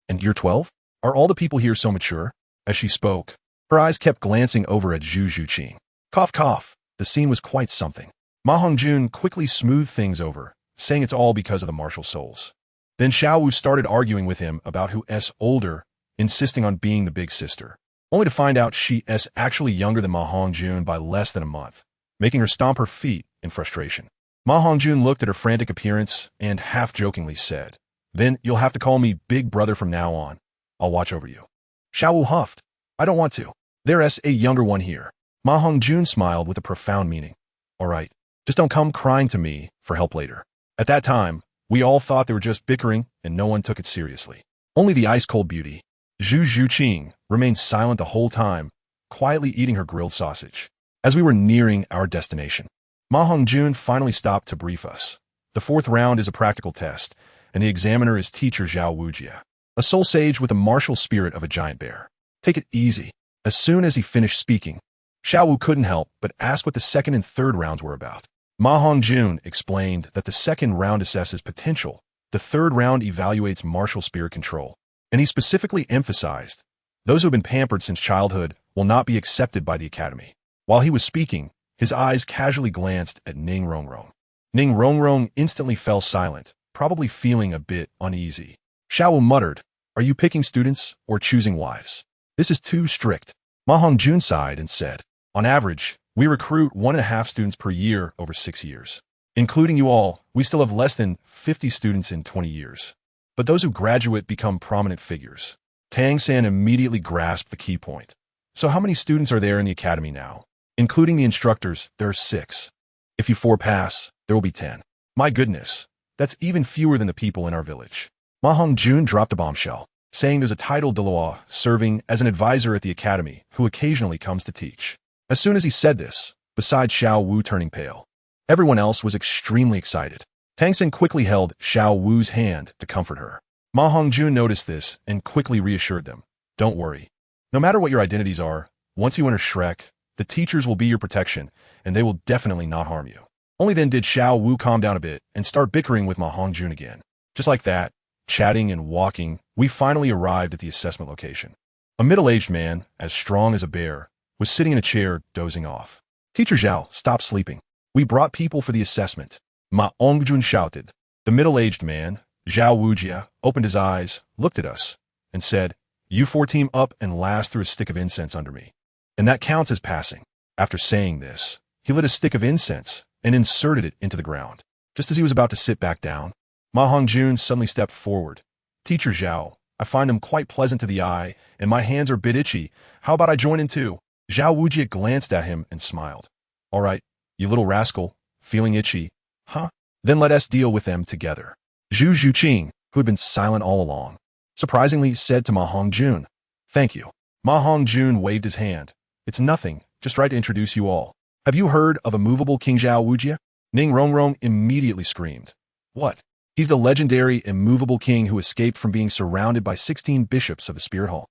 And you're 12? Are all the people here so mature? As she spoke, her eyes kept glancing over at Zhu Zhuqing. Cough, cough. The scene was quite something. MaHongjun quickly smoothed things over, saying it's all because of the martial souls. Then Xiao Wu started arguing with him about who is older, insisting on being the big sister, only to find out she is actually younger than MaHongjun by less than a month, making her stomp her feet in frustration. MaHongjun looked at her frantic appearance and half-jokingly said, "Then you'll have to call me Big Brother from now on. I'll watch over you." Xiao Wu huffed. "I don't want to. There is a younger one here." MaHongjun smiled with a profound meaning. "All right, just don't come crying to me for help later." At that time, we all thought they were just bickering and no one took it seriously. Only the ice-cold beauty, Zhu Zhuqing, remained silent the whole time, quietly eating her grilled sausage. As we were nearing our destination, MaHongjun finally stopped to brief us. The 4th round is a practical test, and the examiner is teacher Zhao Wujia, a soul sage with the martial spirit of a giant bear. Take it easy. As soon as he finished speaking, Xiao Wu couldn't help but ask what the 2nd and 3rd rounds were about. MaHongjun explained that the 2nd round assesses potential, the 3rd round evaluates martial spirit control, and he specifically emphasized, those who have been pampered since childhood will not be accepted by the academy. While he was speaking, his eyes casually glanced at Ning Rongrong. Ning Rongrong instantly fell silent, probably feeling a bit uneasy. Xiao Wu muttered, "Are you picking students or choosing wives? This is too strict." MaHongjun sighed and said, "On average, we recruit 1.5 students per year over 6 years. Including you all, we still have less than 50 students in 20 years. But those who graduate become prominent figures." Tang San immediately grasped the key point. "So how many students are there in the academy now? Including the instructors, there are 6. If you 4 pass, there will be 10. My goodness, that's even fewer than the people in our village." MaHongjun dropped a bombshell, saying there's a titled Dalu serving as an advisor at the academy who occasionally comes to teach. As soon as he said this, besides Xiao Wu turning pale, everyone else was extremely excited. Tang San quickly held Xiao Wu's hand to comfort her. MaHongjun noticed this and quickly reassured them. "Don't worry. No matter what your identities are, once you enter Shrek, the teachers will be your protection, and they will definitely not harm you." Only then did Xiao Wu calm down a bit and start bickering with MaHongjun again. Just like that, chatting and walking, we finally arrived at the assessment location. A middle-aged man, as strong as a bear, was sitting in a chair dozing off. "Teacher Zhao, stop sleeping. We brought people for the assessment." MaHongjun shouted. The middle-aged man, Zhao Wujia, opened his eyes, looked at us, and said, "You 4 team up and last through a stick of incense under me. And that counts as passing." After saying this, he lit a stick of incense and inserted it into the ground. Just as he was about to sit back down, MaHongjun suddenly stepped forward. "Teacher Zhao, I find them quite pleasant to the eye, and my hands are a bit itchy. How about I join in too?" Zhao Wujia glanced at him and smiled. "All right, you little rascal, feeling itchy, huh? Then let us deal with them together." Zhu Zhuqing, who had been silent all along, surprisingly said to MaHongjun, "Thank you." MaHongjun waved his hand. "It's nothing, just try to introduce you all. Have you heard of a movable King Zhao Wujia?" Ning Rongrong immediately screamed. "What? He's the legendary immovable king who escaped from being surrounded by 16 bishops of the Spirit Hall.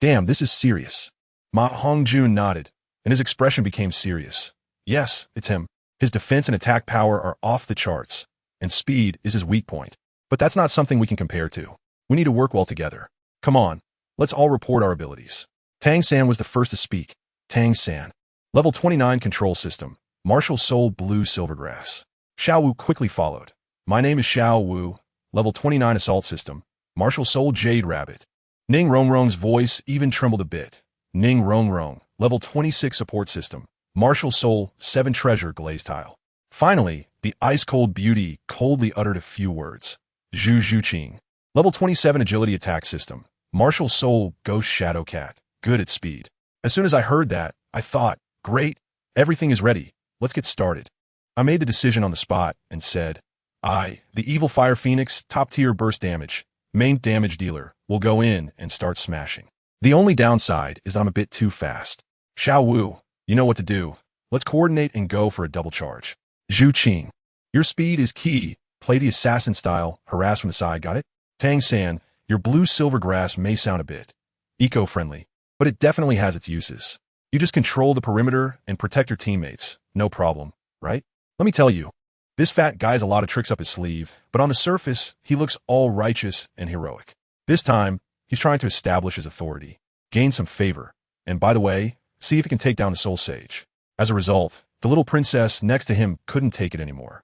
Damn, this is serious." MaHongjun nodded, and his expression became serious. "Yes, it's him. His defense and attack power are off the charts, and speed is his weak point. But that's not something we can compare to. We need to work well together. Come on, let's all report our abilities." Tang San was the first to speak. Tang San. Level 29 control system. Martial Soul Blue Silvergrass. Xiao Wu quickly followed. "My name is Xiao Wu. Level 29 assault system. Martial Soul Jade Rabbit. Ning Rongrong's voice even trembled a bit. Ning Rongrong, level 26 support system. Martial Soul, 7 treasure glaze tile. Finally, the ice-cold beauty coldly uttered a few words. Zhu Zhuqing. Level 27 agility attack system. Martial Soul Ghost Shadow Cat. Good at speed. As soon as I heard that, I thought, great, everything is ready. Let's get started. I made the decision on the spot and said, the Evil Fire Phoenix, top-tier burst damage, main damage dealer, will go in and start smashing. The only downside is that I'm a bit too fast. Xiao Wu, you know what to do. Let's coordinate and go for a double charge. Zhu Qing, your speed is key. Play the assassin style, harass from the side, got it? Tang San, your blue silver grass may sound a bit eco-friendly, but it definitely has its uses. You just control the perimeter and protect your teammates. No problem, right? Let me tell you, this fat guy's a lot of tricks up his sleeve, but on the surface, he looks all righteous and heroic. This time, he's trying to establish his authority, gain some favor, and by the way, see if he can take down the Soul Sage. As a result, the little princess next to him couldn't take it anymore.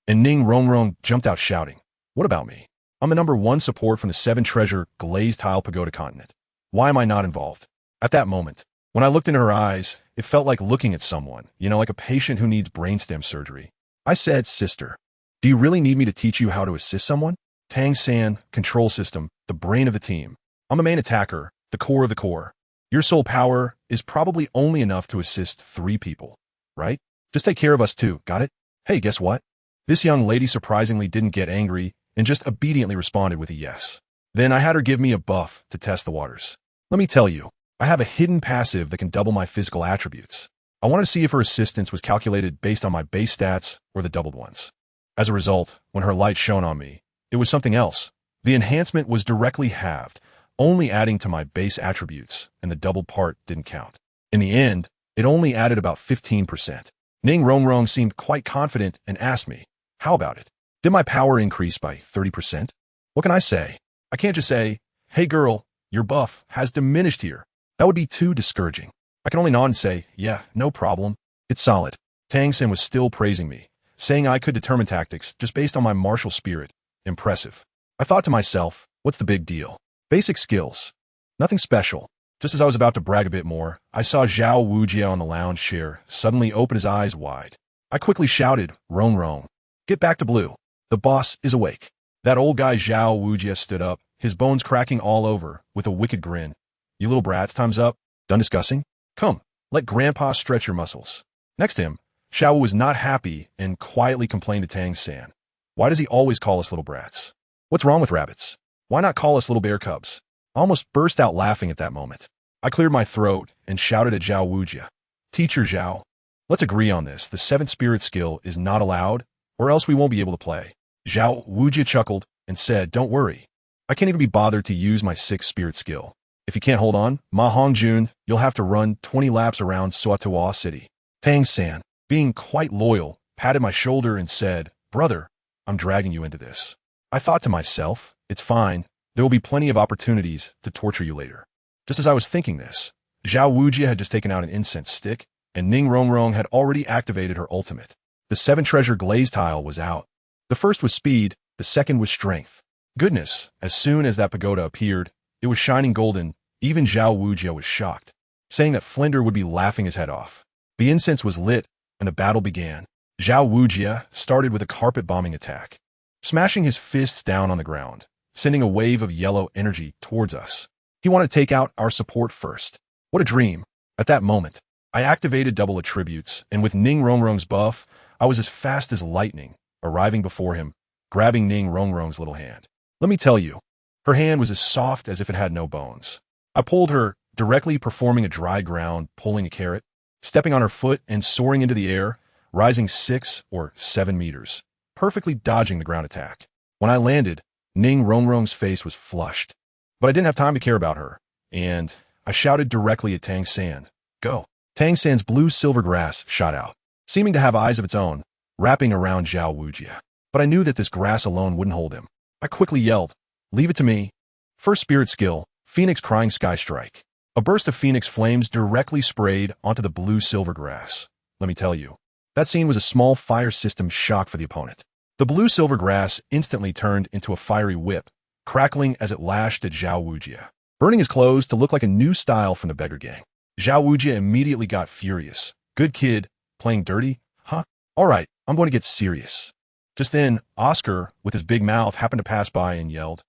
And Ning Rongrong jumped out shouting, what about me? I'm the #1 support from the 7 treasure glazed tile pagoda continent. Why am I not involved? At that moment, when I looked into her eyes, it felt like looking at someone, like a patient who needs brainstem surgery. I said, sister, do you really need me to teach you how to assist someone? Tang San, control system, the brain of the team. I'm the main attacker, the core of the core. Your soul power is probably only enough to assist 3 people, right? Just take care of us too, got it? Hey, guess what? This young lady surprisingly didn't get angry and just obediently responded with a yes. Then I had her give me a buff to test the waters. Let me tell you, I have a hidden passive that can double my physical attributes. I wanted to see if her assistance was calculated based on my base stats or the doubled ones. As a result, when her light shone on me, it was something else. The enhancement was directly halved, only adding to my base attributes, and the doubled part didn't count. In the end, it only added about 15%. Ning Rongrong seemed quite confident and asked me, how about it? Did my power increase by 30%? What can I say? I can't just say, hey girl, your buff has diminished here. That would be too discouraging. I can only nod and say, yeah, no problem. It's solid. Tang San was still praising me, saying I could determine tactics just based on my martial spirit. Impressive. I thought to myself, what's the big deal? Basic skills. Nothing special. Just as I was about to brag a bit more, I saw Zhao Wujia on the lounge chair suddenly open his eyes wide. I quickly shouted, Rong, get back to blue. The boss is awake. That old guy Zhao Wujia stood up, his bones cracking all over, with a wicked grin. You little brats, time's up. Done discussing? Come, let Grandpa stretch your muscles. Next to him, Xiao was not happy and quietly complained to Tang San. Why does he always call us little brats? What's wrong with rabbits? Why not call us little bear cubs? I almost burst out laughing at that moment. I cleared my throat and shouted at Zhao Wujia. Teacher Zhao, let's agree on this. The 7th spirit skill is not allowed, or else we won't be able to play. Zhao Wujia chuckled and said, don't worry. I can't even be bothered to use my 6th spirit skill. If you can't hold on, MaHongjun, you'll have to run 20 laps around Suatoa City. Tang San, being quite loyal, patted my shoulder and said, brother, I'm dragging you into this. I thought to myself, it's fine. There will be plenty of opportunities to torture you later. Just as I was thinking this, Zhao Wujia had just taken out an incense stick, and Ning Rongrong had already activated her ultimate. The 7 treasure glaze tile was out. The first was speed, the second was strength. Goodness, as soon as that pagoda appeared, it was shining golden. Even Zhao Wujia was shocked, saying that Flinder would be laughing his head off. The incense was lit, and the battle began. Zhao Wujia started with a carpet bombing attack, smashing his fists down on the ground, sending a wave of yellow energy towards us. He wanted to take out our support first. What a dream. At that moment, I activated double attributes, and with Ning Rongrong's buff, I was as fast as lightning, arriving before him, grabbing Ning Rongrong's little hand. Let me tell you, her hand was as soft as if it had no bones. I pulled her, directly performing a dry ground, pulling a carrot, stepping on her foot and soaring into the air, rising 6 or 7 meters, perfectly dodging the ground attack. When I landed, Ning Rongrong's face was flushed, but I didn't have time to care about her, and I shouted directly at Tang San, go. Tang San's blue silver grass shot out, seeming to have eyes of its own, wrapping around Zhao Wujia. But I knew that this grass alone wouldn't hold him. I quickly yelled, leave it to me. First spirit skill, Phoenix Crying Sky Strike. A burst of phoenix flames directly sprayed onto the blue silver grass. Let me tell you, that scene was a small fire system shock for the opponent. The blue silver grass instantly turned into a fiery whip, crackling as it lashed at Zhao Wujia, burning his clothes to look like a new style from the beggar gang. Zhao Wujia immediately got furious. Good kid, playing dirty? Huh? All right, I'm going to get serious. Just then, Oscar, with his big mouth, happened to pass by and yelled,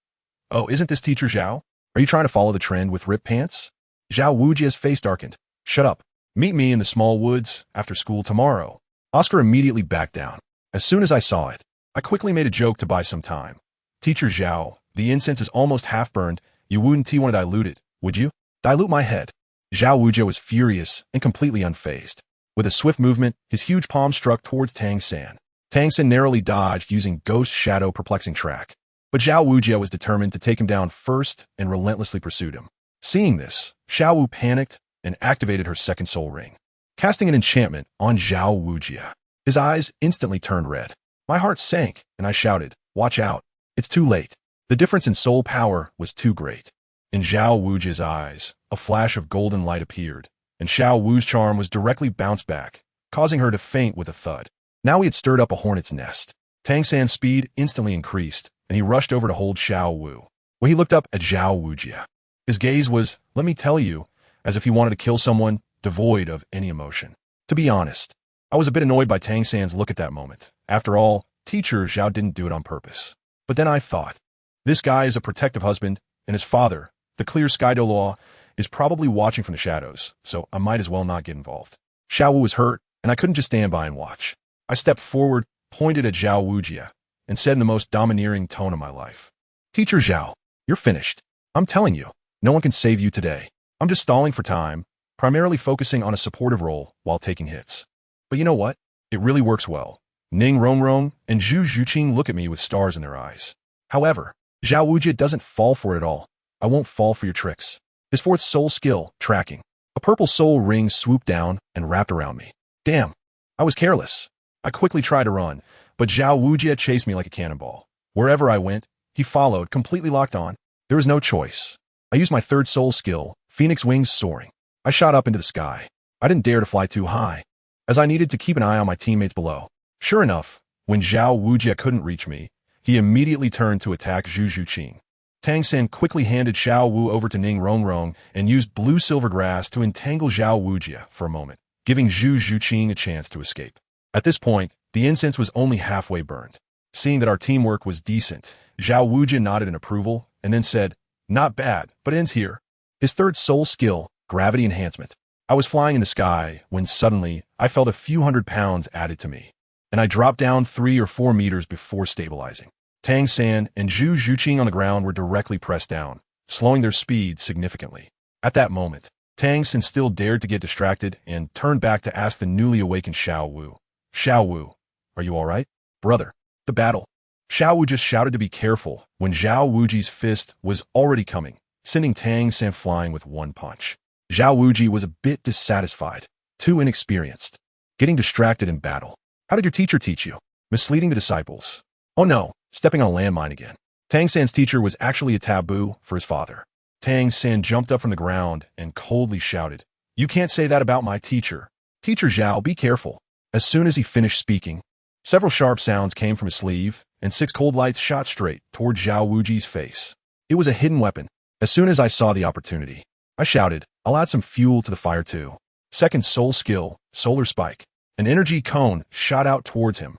"Oh, isn't this teacher Zhao? Are you trying to follow the trend with ripped pants?" Zhao Wujia's face darkened. "Shut up. Meet me in the small woods after school tomorrow." Oscar immediately backed down. As soon as I saw it, I quickly made a joke to buy some time. "Teacher Zhao, the incense is almost half burned. You wouldn't want to dilute it, would you?" "Dilute my head." Zhao Wujia was furious and completely unfazed. With a swift movement, his huge palm struck towards Tang San. Tang San narrowly dodged using Ghost Shadow Perplexing Track. But Zhao Wujia was determined to take him down first and relentlessly pursued him. Seeing this, Xiao Wu panicked and activated her second soul ring, casting an enchantment on Zhao Wujia. His eyes instantly turned red. My heart sank, and I shouted, "Watch out. It's too late." The difference in soul power was too great. In Zhao Wujia's eyes, a flash of golden light appeared, and Xiao Wu's charm was directly bounced back, causing her to faint with a thud. Now he had stirred up a hornet's nest. Tang San's speed instantly increased, and he rushed over to hold Xiao Wu. When he looked up at Zhao Wujia, his gaze was, let me tell you, as if he wanted to kill someone, devoid of any emotion. To be honest, I was a bit annoyed by Tang San's look at that moment. After all, teacher Zhao didn't do it on purpose. But then I thought, this guy is a protective husband, and his father, the clear sky Douluo, is probably watching from the shadows, so I might as well not get involved. Xiao Wu was hurt, and I couldn't just stand by and watch. I stepped forward, pointed at Zhao Wujia, and said in the most domineering tone of my life, "Teacher Zhao, you're finished. I'm telling you, no one can save you today. I'm just stalling for time, primarily focusing on a supportive role while taking hits. But you know what? It really works well." Ning Rongrong and Zhu Zhuqing look at me with stars in their eyes. However, Zhao Wujia doesn't fall for it at all. "I won't fall for your tricks." His fourth soul skill, tracking. A purple soul ring swooped down and wrapped around me. Damn, I was careless. I quickly tried to run, but Zhao Wujia chased me like a cannonball. Wherever I went, he followed, completely locked on. There was no choice. I used my third soul skill, Phoenix Wings Soaring. I shot up into the sky. I didn't dare to fly too high, as I needed to keep an eye on my teammates below. Sure enough, when Zhao Wujia couldn't reach me, he immediately turned to attack Zhu Zhuqing. Tang San quickly handed Xiao Wu over to Ning Rongrong and used blue silver grass to entangle Zhao Wujia for a moment, giving Zhu Zhuqing a chance to escape. At this point, the incense was only halfway burned. Seeing that our teamwork was decent, Zhao Wujia nodded in approval and then said, "Not bad, but ends here." His third soul skill, Gravity Enhancement. I was flying in the sky when suddenly I felt a few hundred pounds added to me, and I dropped down 3 or 4 meters before stabilizing. Tang San and Zhu Zhuqing on the ground were directly pressed down, slowing their speed significantly. At that moment, Tang San still dared to get distracted and turned back to ask the newly awakened Xiao Wu, "Xiao Wu, are you all right? Brother, the battle." Xiao Wu just shouted to be careful when Zhao Wuji's fist was already coming, sending Tang San flying with one punch. Zhao Wuji was a bit dissatisfied, too inexperienced, getting distracted in battle. "How did your teacher teach you?" "Misleading the disciples." "Oh no, stepping on a landmine again." Tang San's teacher was actually a taboo for his father. Tang San jumped up from the ground and coldly shouted, "You can't say that about my teacher. Teacher Zhao, be careful." As soon as he finished speaking, several sharp sounds came from his sleeve, and 6 cold lights shot straight toward Zhao Wuji's face. It was a hidden weapon. As soon as I saw the opportunity, I shouted, "I'll add some fuel to the fire too." Second soul skill, Solar Spike. An energy cone shot out towards him.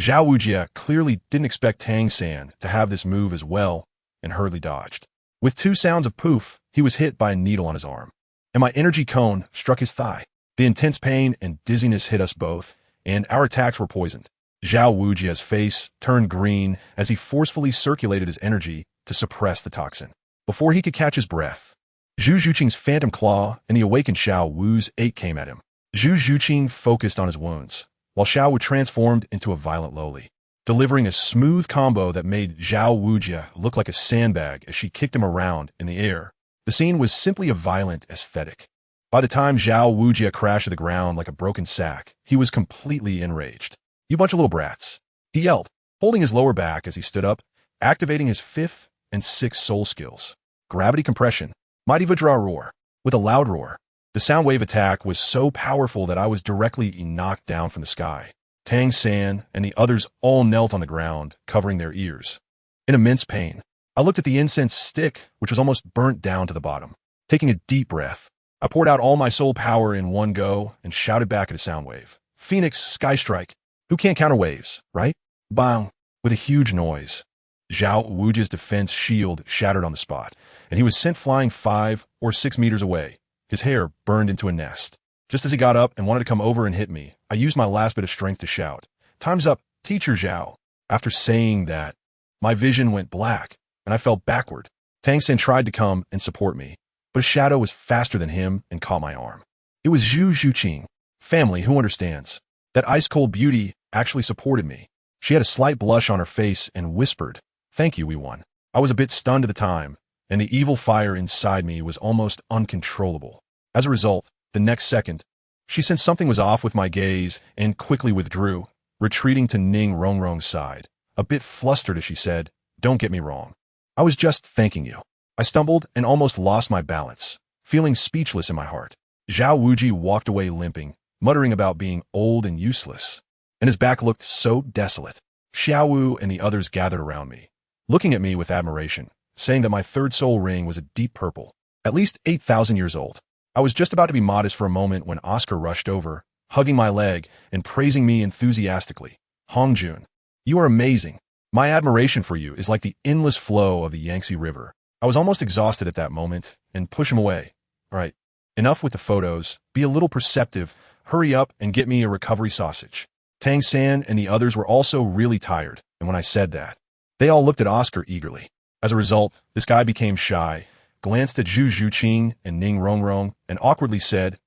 Zhao Wujia clearly didn't expect Tang San to have this move as well, and hurriedly dodged. With 2 sounds of poof, he was hit by a needle on his arm, and my energy cone struck his thigh. The intense pain and dizziness hit us both, and our attacks were poisoned. Zhao Wujia's face turned green as he forcefully circulated his energy to suppress the toxin. Before he could catch his breath, Zhu Zhuqing's Phantom Claw and the awakened Xiao Wu's 8 came at him. Zhu Zhuqing focused on his wounds, while Xiao Wu transformed into a violent lowly, delivering a smooth combo that made Zhao Wujia look like a sandbag as she kicked him around in the air. The scene was simply a violent aesthetic. By the time Zhao Wujia crashed to the ground like a broken sack, he was completely enraged. "You bunch of little brats," he yelled, holding his lower back as he stood up, activating his 5th and 6th soul skills. Gravity Compression, Mighty Vajra Roar. With a loud roar, the sound wave attack was so powerful that I was directly knocked down from the sky. Tang San and the others all knelt on the ground, covering their ears. In immense pain, I looked at the incense stick, which was almost burnt down to the bottom. Taking a deep breath, I poured out all my soul power in one go and shouted back at a sound wave. Phoenix, Sky Strike. Who can't counter waves, right? Bang! With a huge noise. Zhao Wuji's defense shield shattered on the spot, and he was sent flying 5 or 6 meters away. His hair burned into a nest. Just as he got up and wanted to come over and hit me, I used my last bit of strength to shout, "Time's up, Teacher Zhao." After saying that, my vision went black, and I fell backward. Tang San tried to come and support me, but a shadow was faster than him and caught my arm. It was Zhu Zhuqing. Family, who understands? That ice-cold beauty actually supported me. She had a slight blush on her face and whispered, "Thank you, we won." I was a bit stunned at the time, and the evil fire inside me was almost uncontrollable. As a result, the next second, she sensed something was off with my gaze and quickly withdrew, retreating to Ning Rongrong's side. A bit flustered as she said, "Don't get me wrong. I was just thanking you." I stumbled and almost lost my balance, feeling speechless in my heart. Zhao Wuji walked away limping, muttering about being old and useless, and his back looked so desolate. Xiao Wu and the others gathered around me, looking at me with admiration, saying that my third soul ring was a deep purple, at least 8,000 years old. I was just about to be modest for a moment when Oscar rushed over, hugging my leg and praising me enthusiastically. "Hongjun, you are amazing. My admiration for you is like the endless flow of the Yangtze River." I was almost exhausted at that moment and pushed him away. "All right, enough with the photos. Be a little perceptive. Hurry up and get me a recovery sausage." Tang San and the others were also really tired, and when I said that, they all looked at Oscar eagerly. As a result, this guy became shy, glanced at Zhu Zhuqing and Ning Rongrong, and awkwardly said,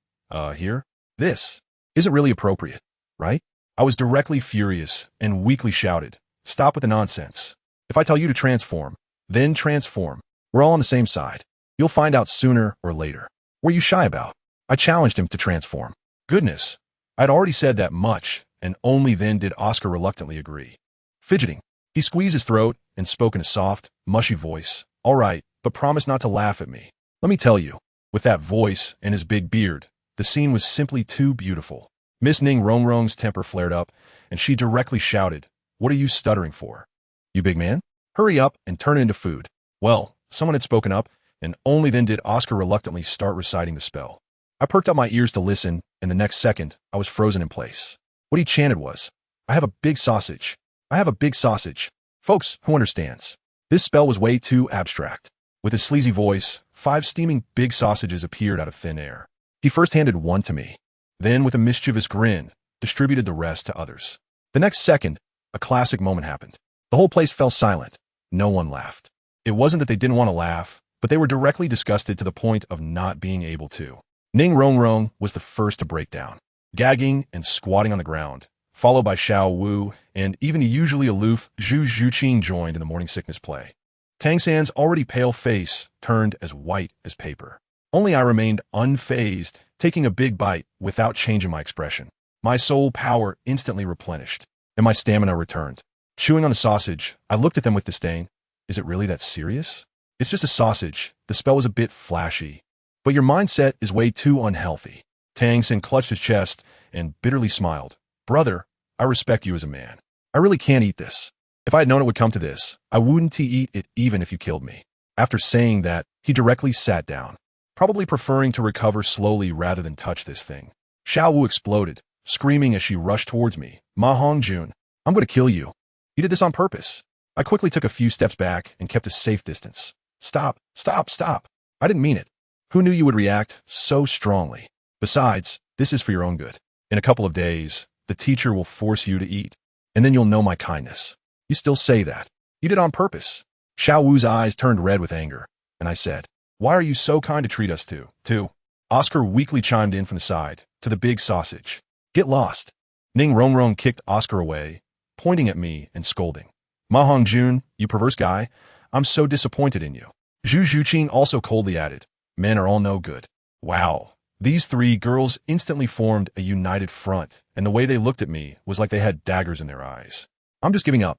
"Here? This isn't really appropriate, right?" I was directly furious and weakly shouted, "Stop with the nonsense. If I tell you to transform, then transform. We're all on the same side. You'll find out sooner or later. What are you shy about?" I challenged him to transform. Goodness, I'd already said that much, and only then did Oscar reluctantly agree. Fidgeting, he squeezed his throat and spoke in a soft, mushy voice. "All right, but promise not to laugh at me. Let me tell you." With that voice and his big beard, the scene was simply too beautiful. Miss Ning Rongrong's temper flared up, and she directly shouted, "What are you stuttering for? You big man? Hurry up and turn it into food." Well, someone had spoken up, and only then did Oscar reluctantly start reciting the spell. I perked up my ears to listen, and the next second, I was frozen in place. What he chanted was, "I have a big sausage. I have a big sausage." Folks, who understands? This spell was way too abstract. With his sleazy voice, 5 steaming big sausages appeared out of thin air. He first handed one to me, then with a mischievous grin, distributed the rest to others. The next second, a classic moment happened. The whole place fell silent. No one laughed. It wasn't that they didn't want to laugh, but they were directly disgusted to the point of not being able to. Ning Rongrong was the first to break down, gagging and squatting on the ground, followed by Xiao Wu, and even the usually aloof Zhu Zhuqing joined in the morning sickness play. Tang San's already pale face turned as white as paper. Only I remained unfazed, taking a big bite without changing my expression. My soul power instantly replenished, and my stamina returned. Chewing on the sausage, I looked at them with disdain. Is it really that serious? It's just a sausage. The spell was a bit flashy. But your mindset is way too unhealthy. Tang San clutched his chest and bitterly smiled. "Brother, I respect you as a man. I really can't eat this. If I had known it would come to this, I wouldn't eat it even if you killed me." After saying that, he directly sat down, probably preferring to recover slowly rather than touch this thing. Xiao Wu exploded, screaming as she rushed towards me. "MaHongjun, I'm going to kill you. You did this on purpose." I quickly took a few steps back and kept a safe distance. "Stop, stop, stop. I didn't mean it. Who knew you would react so strongly? Besides, this is for your own good. In a couple of days, the teacher will force you to eat, and then you'll know my kindness." "You still say that? You did it on purpose." Xiao Wu's eyes turned red with anger, and I said, "Why are you so kind to treat us too?" Oscar weakly chimed in from the side, "To the big sausage. Get lost." Ning Rongrong kicked Oscar away, pointing at me and scolding. "MaHongjun, you perverse guy, I'm so disappointed in you." Zhu Zhuqing also coldly added, "Men are all no good." Wow. These 3 girls instantly formed a united front, and the way they looked at me was like they had daggers in their eyes. I'm just giving up.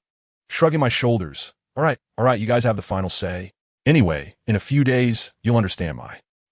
Shrugging my shoulders. All right, you guys have the final say. Anyway, in a few days, you'll understand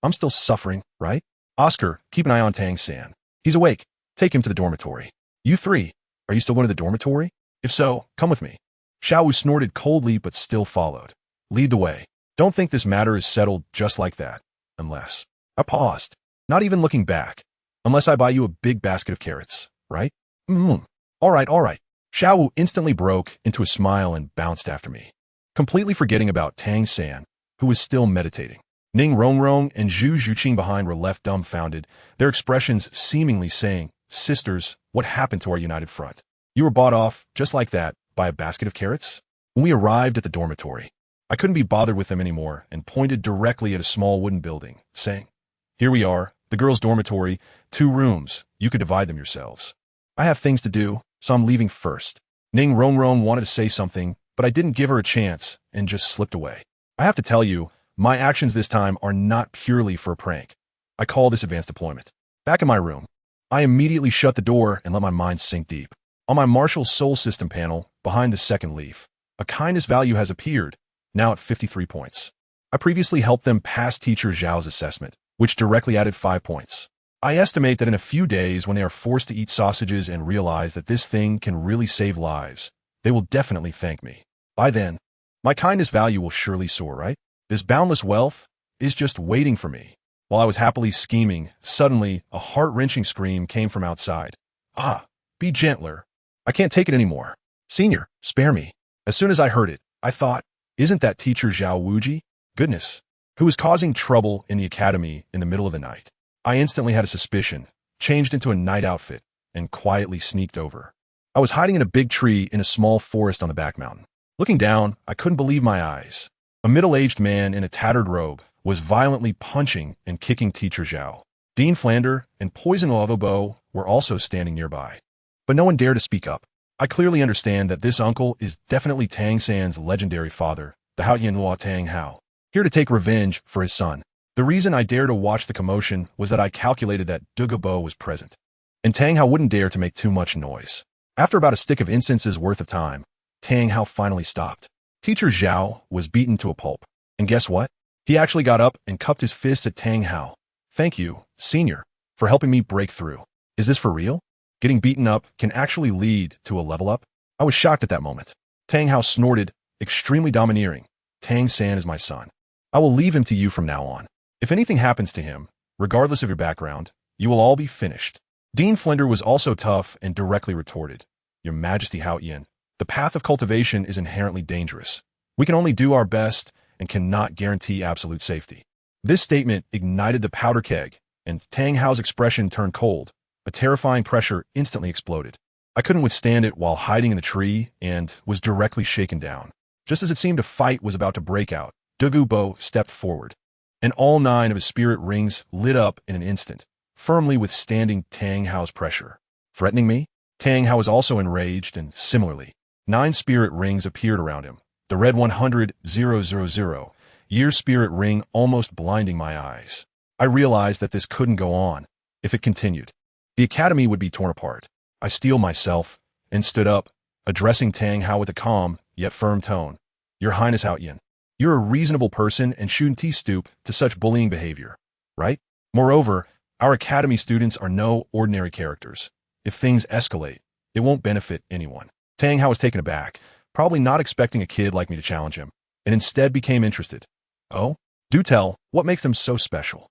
I'm still suffering, right? Oscar, keep an eye on Tang San. He's awake. Take him to the dormitory. You 3, are you still going to the dormitory? If so, come with me. Xiao Wu snorted coldly but still followed. Lead the way. Don't think this matter is settled just like that. Unless. I paused, not even looking back. Unless I buy you a big basket of carrots, right? All right, all right. Xiao Wu instantly broke into a smile and bounced after me, completely forgetting about Tang San, who was still meditating. Ning Rongrong and Zhu Zhuqing behind were left dumbfounded, their expressions seemingly saying, "Sisters, what happened to our united front? You were bought off, just like that, by a basket of carrots?" When we arrived at the dormitory, I couldn't be bothered with them anymore and pointed directly at a small wooden building, saying, "Here we are, the girls' dormitory, 2 rooms, you could divide them yourselves. I have things to do, so I'm leaving first." Ning Rongrong wanted to say something, but I didn't give her a chance and just slipped away. I have to tell you, my actions this time are not purely for a prank. I call this advanced deployment. Back in my room, I immediately shut the door and let my mind sink deep. On my martial soul system panel, behind the second leaf, a kindness value has appeared, now at 53 points. I previously helped them pass teacher Zhao's assessment, which directly added 5 points. I estimate that in a few days when they are forced to eat sausages and realize that this thing can really save lives, they will definitely thank me. By then, my kindness value will surely soar, right? This boundless wealth is just waiting for me. While I was happily scheming, suddenly a heart-wrenching scream came from outside. "Ah, be gentler. I can't take it anymore. Senior, spare me." As soon as I heard it, I thought, isn't that teacher Zhao Wuji? Goodness, who was causing trouble in the academy in the middle of the night? I instantly had a suspicion, changed into a night outfit, and quietly sneaked over. I was hiding in a big tree in a small forest on the back mountain. Looking down, I couldn't believe my eyes. A middle-aged man in a tattered robe was violently punching and kicking teacher Zhao. Dean Flander and Poison Lavobo were also standing nearby. But no one dared to speak up. I clearly understand that this uncle is definitely Tang San's legendary father, the Haotianhua Tang Hao, here to take revenge for his son. The reason I dared to watch the commotion was that I calculated that Douluo was present, and Tang Hao wouldn't dare to make too much noise. After about a stick of incense's worth of time, Tang Hao finally stopped. Teacher Zhao was beaten to a pulp. And guess what? He actually got up and cupped his fist at Tang Hao. "Thank you, senior, for helping me break through. Is this for real? Getting beaten up can actually lead to a level up?" I was shocked at that moment. Tang Hao snorted, extremely domineering. "Tang San is my son. I will leave him to you from now on. If anything happens to him, regardless of your background, you will all be finished." Dean Flinder was also tough and directly retorted, "Your Majesty Haotian, the path of cultivation is inherently dangerous. We can only do our best and cannot guarantee absolute safety." This statement ignited the powder keg, and Tang Hao's expression turned cold. A terrifying pressure instantly exploded. I couldn't withstand it while hiding in the tree and was directly shaken down. Just as it seemed a fight was about to break out, Douluo stepped forward, and all 9 of his spirit rings lit up in an instant, firmly withstanding Tang Hao's pressure. Threatening me? Tang Hao was also enraged, and similarly, 9 spirit rings appeared around him, the red 100,000 year spirit ring almost blinding my eyes. I realized that this couldn't go on. If it continued, the academy would be torn apart. I steeled myself and stood up, addressing Tang Hao with a calm yet firm tone. "Your Highness Haotian, you're a reasonable person and shouldn't stoop to such bullying behavior, right? Moreover, our academy students are no ordinary characters. If things escalate, it won't benefit anyone." Tang Hao was taken aback, probably not expecting a kid like me to challenge him, and instead became interested. "Oh? Do tell, what makes them so special?"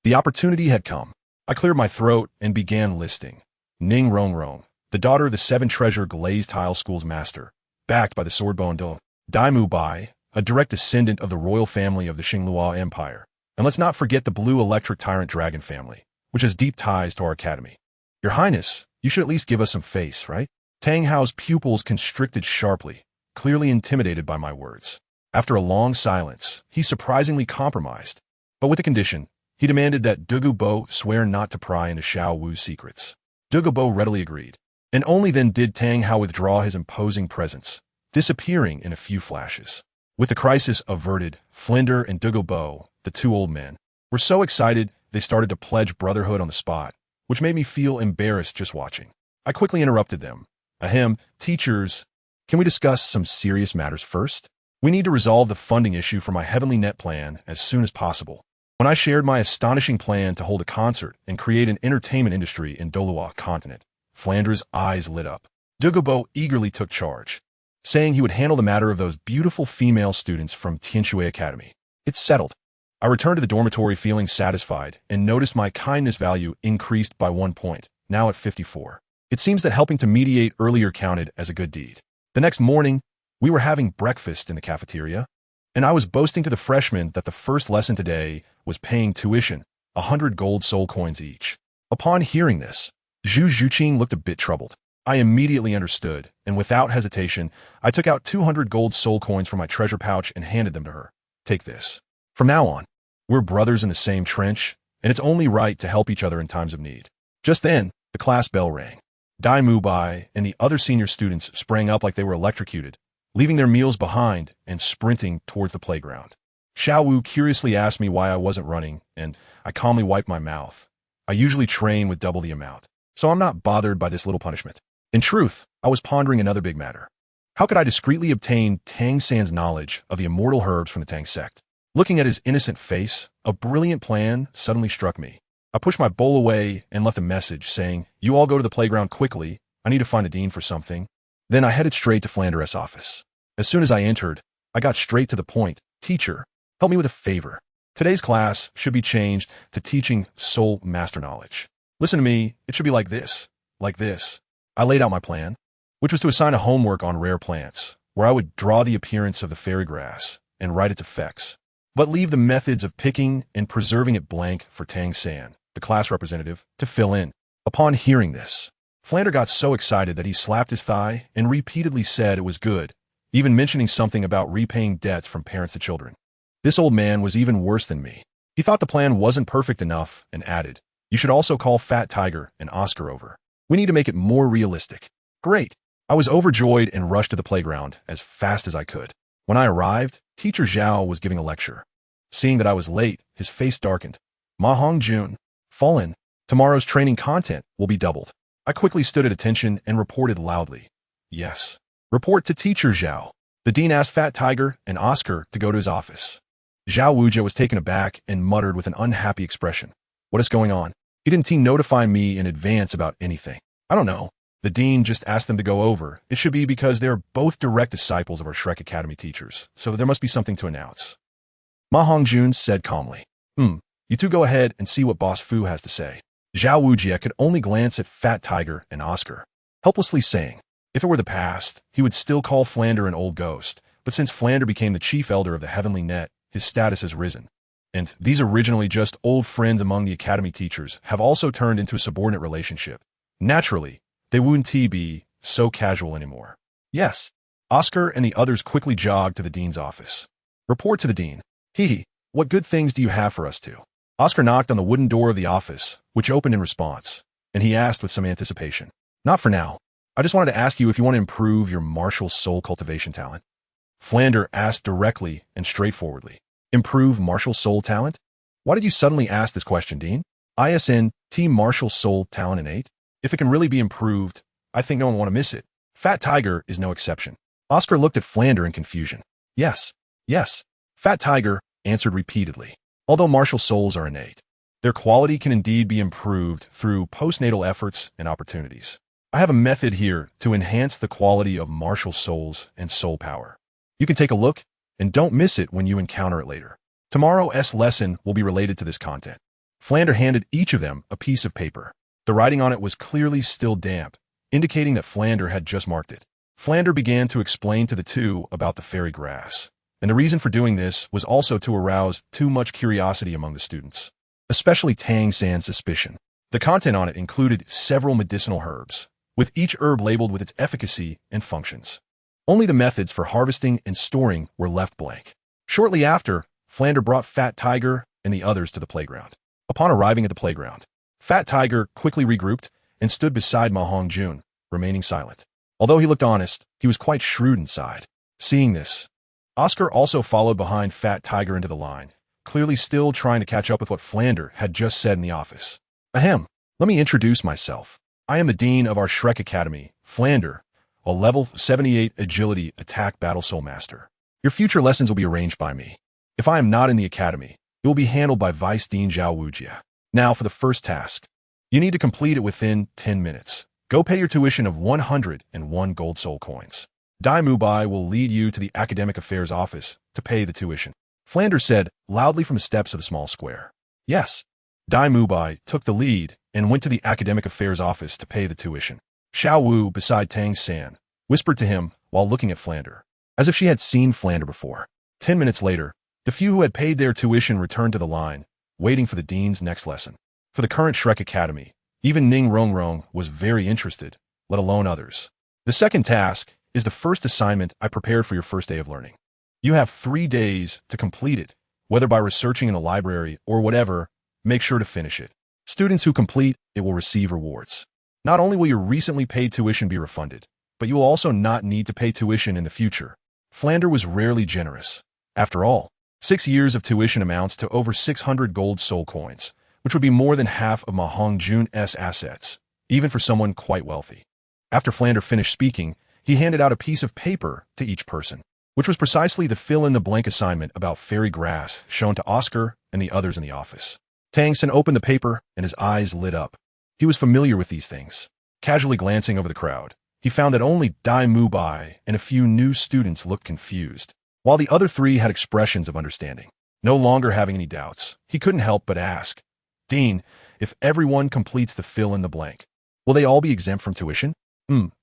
The opportunity had come. I cleared my throat and began listing. Ning Rongrong, the daughter of the 7 Treasure Glazed Tile School's master, backed by the sword-bone Do. Daimu Bai, a direct descendant of the royal family of the Xinglua Empire. And let's not forget the blue electric tyrant dragon family, which has deep ties to our academy. "Your Highness, you should at least give us some face, right?" Tang Hao's pupils constricted sharply, clearly intimidated by my words. After a long silence, he surprisingly compromised, but with a condition. He demanded that Douluo swear not to pry into Xiao Wu's secrets. Douluo readily agreed, and only then did Tang Hao withdraw his imposing presence, disappearing in a few flashes. With the crisis averted, Flinder and Douluo, the 2 old men, were so excited they started to pledge brotherhood on the spot, which made me feel embarrassed just watching. I quickly interrupted them. "Ahem, teachers, can we discuss some serious matters first? We need to resolve the funding issue for my Heavenly Net plan as soon as possible." When I shared my astonishing plan to hold a concert and create an entertainment industry in Douluo continent, Flandra's eyes lit up. Douluo eagerly took charge. saying he would handle the matter of those beautiful female students from Tianshui Academy. It's settled. I returned to the dormitory feeling satisfied and noticed my kindness value increased by 1 point, now at 54. It seems that helping to mediate earlier counted as a good deed. The next morning, we were having breakfast in the cafeteria, and I was boasting to the freshmen that the first lesson today was paying tuition, 100 gold soul coins each. Upon hearing this, Zhu Zhuqing looked a bit troubled. I immediately understood, and without hesitation, I took out 200 gold soul coins from my treasure pouch and handed them to her. Take this. From now on, we're brothers in the same trench, and it's only right to help each other in times of need. Just then, the class bell rang. Dai Mubai and the other senior students sprang up like they were electrocuted, leaving their meals behind and sprinting towards the playground. Xiao Wu curiously asked me why I wasn't running, and I calmly wiped my mouth. I usually train with double the amount, so I'm not bothered by this little punishment. In truth, I was pondering another big matter. How could I discreetly obtain Tang San's knowledge of the immortal herbs from the Tang sect? Looking at his innocent face, a brilliant plan suddenly struck me. I pushed my bowl away and left a message saying, "You all go to the playground quickly. I need to find the dean for something." Then I headed straight to Flander's office. As soon as I entered, I got straight to the point. "Teacher, help me with a favor. Today's class should be changed to teaching soul master knowledge. Listen to me, it should be like this, like this." I laid out my plan, which was to assign a homework on rare plants, where I would draw the appearance of the fairy grass and write its effects, but leave the methods of picking and preserving it blank for Tang San, the class representative, to fill in. Upon hearing this, Flander got so excited that he slapped his thigh and repeatedly said it was good, even mentioning something about repaying debts from parents to children. This old man was even worse than me. He thought the plan wasn't perfect enough and added, "You should also call Fat Tiger and Oscar over. We need to make it more realistic." Great. I was overjoyed and rushed to the playground as fast as I could. When I arrived, Teacher Zhao was giving a lecture. Seeing that I was late, his face darkened. "MaHongjun, fall in. Tomorrow's training content will be doubled." I quickly stood at attention and reported loudly. "Yes." "Report to Teacher Zhao." The dean asked Fat Tiger and Oscar to go to his office. Zhao Wujia was taken aback and muttered with an unhappy expression, "What is going on? He didn't notify me in advance about anything." "I don't know. The dean just asked them to go over. It should be because they're both direct disciples of our Shrek Academy teachers, so there must be something to announce." MaHongjun said calmly, You two go ahead and see what Boss Fu has to say." Zhao Wujia could only glance at Fat Tiger and Oscar, helplessly saying, if it were the past, he would still call Flander an old ghost, but since Flander became the chief elder of the Heavenly Net, his status has risen. And these originally just old friends among the academy teachers have also turned into a subordinate relationship. Naturally, they wouldn't be so casual anymore. "Yes." Oscar and the others quickly jogged to the dean's office. "Report to the dean. Hee, what good things do you have for us two?" Oscar knocked on the wooden door of the office, which opened in response, and he asked with some anticipation, "Not for now. I just wanted to ask you if you want to improve your martial soul cultivation talent." Flander asked directly and straightforwardly, "Improve martial soul talent? Why did you suddenly ask this question, Dean? ISN Team Martial Soul Talent innate? If it can really be improved, I think no one will want to miss it. Fat Tiger is no exception." Oscar looked at Flander in confusion. Yes. Fat Tiger answered repeatedly. Although martial souls are innate, their quality can indeed be improved through postnatal efforts and opportunities. I have a method here to enhance the quality of martial souls and soul power. You can take a look, and don't miss it when you encounter it later. Tomorrow's lesson will be related to this content. Flander handed each of them a piece of paper. The writing on it was clearly still damp, indicating that Flander had just marked it. Flander began to explain to the two about the fairy grass, and the reason for doing this was also to arouse too much curiosity among the students, especially Tang San's suspicion. The content on it included several medicinal herbs, with each herb labeled with its efficacy and functions. Only the methods for harvesting and storing were left blank. Shortly after, Flander brought Fat Tiger and the others to the playground. Upon arriving at the playground, Fat Tiger quickly regrouped and stood beside MaHongjun, remaining silent. Although he looked honest, he was quite shrewd inside. Seeing this, Oscar also followed behind Fat Tiger into the line, clearly still trying to catch up with what Flander had just said in the office. "Ahem, let me introduce myself. I am the dean of our Shrek Academy, Flander, a level 78 agility attack battle soul master. Your future lessons will be arranged by me. If I am not in the academy, it will be handled by Vice Dean Zhao Wujia. Now for the first task. You need to complete it within 10 minutes. Go pay your tuition of 101 gold soul coins. Dai Mubai will lead you to the Academic Affairs office to pay the tuition. Flanders said loudly from the steps of the small square. Yes. Dai Mubai took the lead and went to the Academic Affairs office to pay the tuition. Xiao Wu, beside Tang San, whispered to him while looking at Flander, as if she had seen Flander before. 10 minutes later, the few who had paid their tuition returned to the line, waiting for the dean's next lesson. For the current Shrek Academy, even Ning Rongrong was very interested, let alone others. The second task is the first assignment I prepared for your first day of learning. You have 3 days to complete it, whether by researching in the library or whatever. Make sure to finish it. Students who complete it will receive rewards. Not only will your recently paid tuition be refunded, but you will also not need to pay tuition in the future. Flander was rarely generous. After all, 6 years of tuition amounts to over 600 gold soul coins, which would be more than half of MaHongjun's assets, even for someone quite wealthy. After Flander finished speaking, he handed out a piece of paper to each person, which was precisely the fill-in-the-blank assignment about fairy grass shown to Oscar and the others in the office. Tang San opened the paper and his eyes lit up. He was familiar with these things. Casually glancing over the crowd, he found that only Dai Mubai and a few new students looked confused, while the other 3 had expressions of understanding. No longer having any doubts, he couldn't help but ask, "Dean, if everyone completes the fill-in-the-blank, will they all be exempt from tuition?"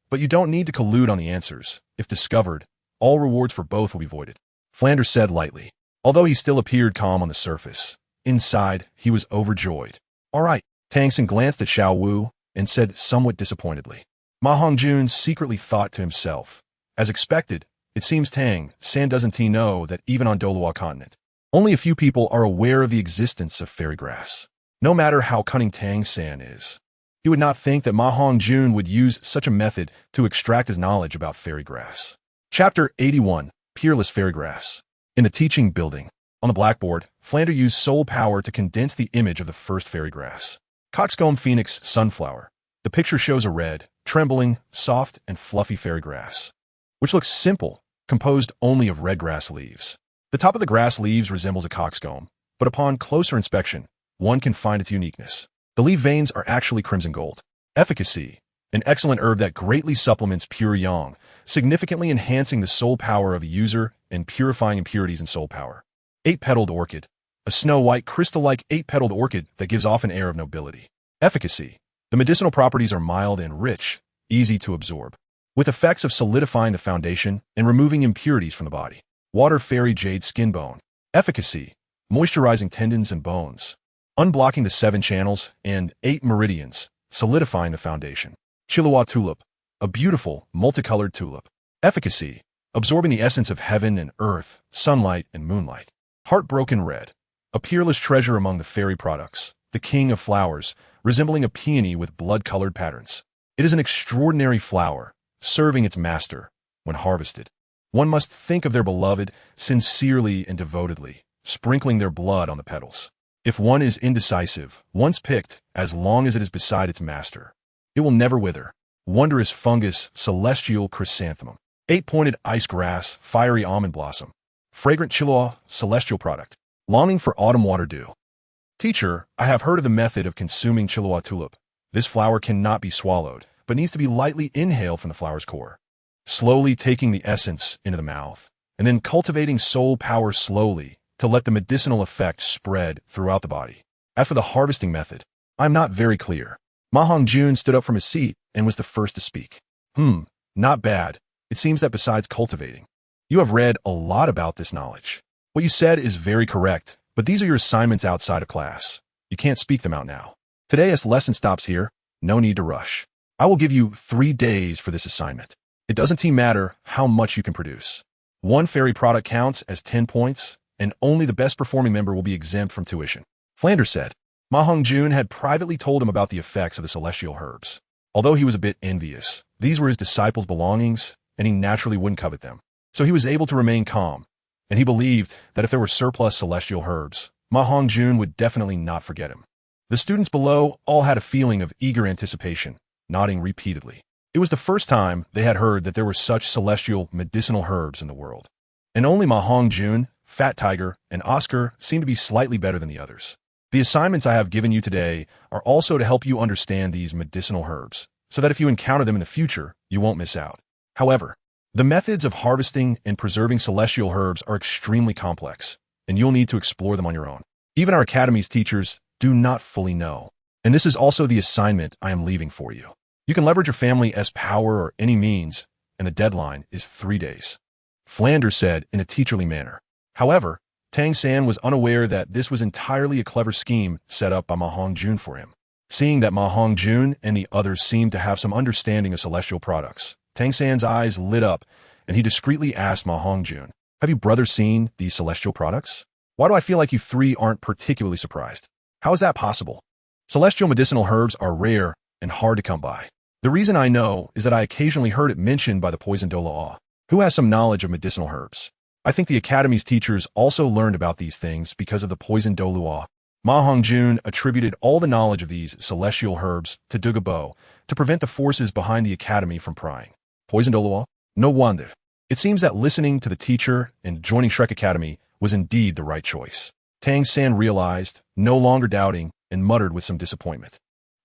But you don't need to collude on the answers. If discovered, all rewards for both will be voided," Flanders said lightly. Although he still appeared calm on the surface, inside, he was overjoyed. "All right." Tang San glanced at Xiao Wu and said somewhat disappointedly. MaHongjun secretly thought to himself, as expected, it seems Tang San doesn't know that even on Douluo continent, only a few people are aware of the existence of fairy grass. No matter how cunning Tang San is, he would not think that MaHongjun would use such a method to extract his knowledge about fairy grass. Chapter 81, Peerless Fairy Grass. In the teaching building, on the blackboard, Flander used soul power to condense the image of the first fairy grass. Coxcomb Phoenix Sunflower. The picture shows a red, trembling, soft, and fluffy fairy grass, which looks simple, composed only of red grass leaves. The top of the grass leaves resembles a coxcomb, but upon closer inspection, one can find its uniqueness. The leaf veins are actually crimson gold. Efficacy. An excellent herb that greatly supplements pure yang, significantly enhancing the soul power of the user and purifying impurities in soul power. 8-petaled orchid. A snow-white, crystal-like 8-petaled orchid that gives off an air of nobility. Efficacy. The medicinal properties are mild and rich, easy to absorb, with effects of solidifying the foundation and removing impurities from the body. Water fairy jade skin bone. Efficacy. Moisturizing tendons and bones, unblocking the 7 channels and 8 meridians, solidifying the foundation. Chilua tulip. A beautiful, multicolored tulip. Efficacy. Absorbing the essence of heaven and earth, sunlight and moonlight. Heartbroken red. A peerless treasure among the fairy products, the king of flowers, resembling a peony with blood-colored patterns. It is an extraordinary flower, serving its master. When harvested, one must think of their beloved sincerely and devotedly, sprinkling their blood on the petals. If one is indecisive, once picked, as long as it is beside its master, it will never wither. Wondrous fungus, celestial chrysanthemum. 8-pointed ice grass, fiery almond blossom. Fragrant chilua, celestial product. Longing for autumn water dew. Teacher, I have heard of the method of consuming chilua tulip. This flower cannot be swallowed, but needs to be lightly inhaled from the flower's core, slowly taking the essence into the mouth, and then cultivating soul power slowly to let the medicinal effect spread throughout the body. As for the harvesting method, I'm not very clear. MaHongjun stood up from his seat and was the first to speak. Not bad. It seems that besides cultivating, you have read a lot about this knowledge. What you said is very correct, but these are your assignments outside of class. You can't speak them out now. Today's lesson stops here. No need to rush. I will give you 3 days for this assignment. It doesn't matter how much you can produce. 1 fairy product counts as 10 points, and only the best performing member will be exempt from tuition. Flanders said. MaHongjun had privately told him about the effects of the celestial herbs. Although he was a bit envious, these were his disciples' belongings, and he naturally wouldn't covet them. So he was able to remain calm, and he believed that if there were surplus celestial herbs, MaHongjun would definitely not forget him. The students below all had a feeling of eager anticipation, nodding repeatedly. It was the first time they had heard that there were such celestial medicinal herbs in the world. And only MaHongjun, Fat Tiger, and Oscar seemed to be slightly better than the others. The assignments I have given you today are also to help you understand these medicinal herbs, so that if you encounter them in the future, you won't miss out. However, The methods of harvesting and preserving celestial herbs are extremely complex, and you'll need to explore them on your own. Even our academy's teachers do not fully know. And this is also the assignment I am leaving for you. You can leverage your family's power or any means, and the deadline is 3 days. Flanders said in a teacherly manner. However, Tang San was unaware that this was entirely a clever scheme set up by MaHongjun for him. Seeing that MaHongjun and the others seemed to have some understanding of celestial products, Tang San's eyes lit up, and he discreetly asked MaHongjun, "Have you brothers seen these celestial products? Why do I feel like you three aren't particularly surprised? How is that possible? Celestial medicinal herbs are rare and hard to come by. The reason I know is that I occasionally heard it mentioned by the poisoned Douluo, who has some knowledge of medicinal herbs. I think the academy's teachers also learned about these things because of the poisoned Douluo. MaHongjun attributed all the knowledge of these celestial herbs to Douluo to prevent the forces behind the academy from prying. Poisoned Douluo? No wonder. It seems that listening to the teacher and joining Shrek Academy was indeed the right choice. Tang San realized, no longer doubting, and muttered with some disappointment.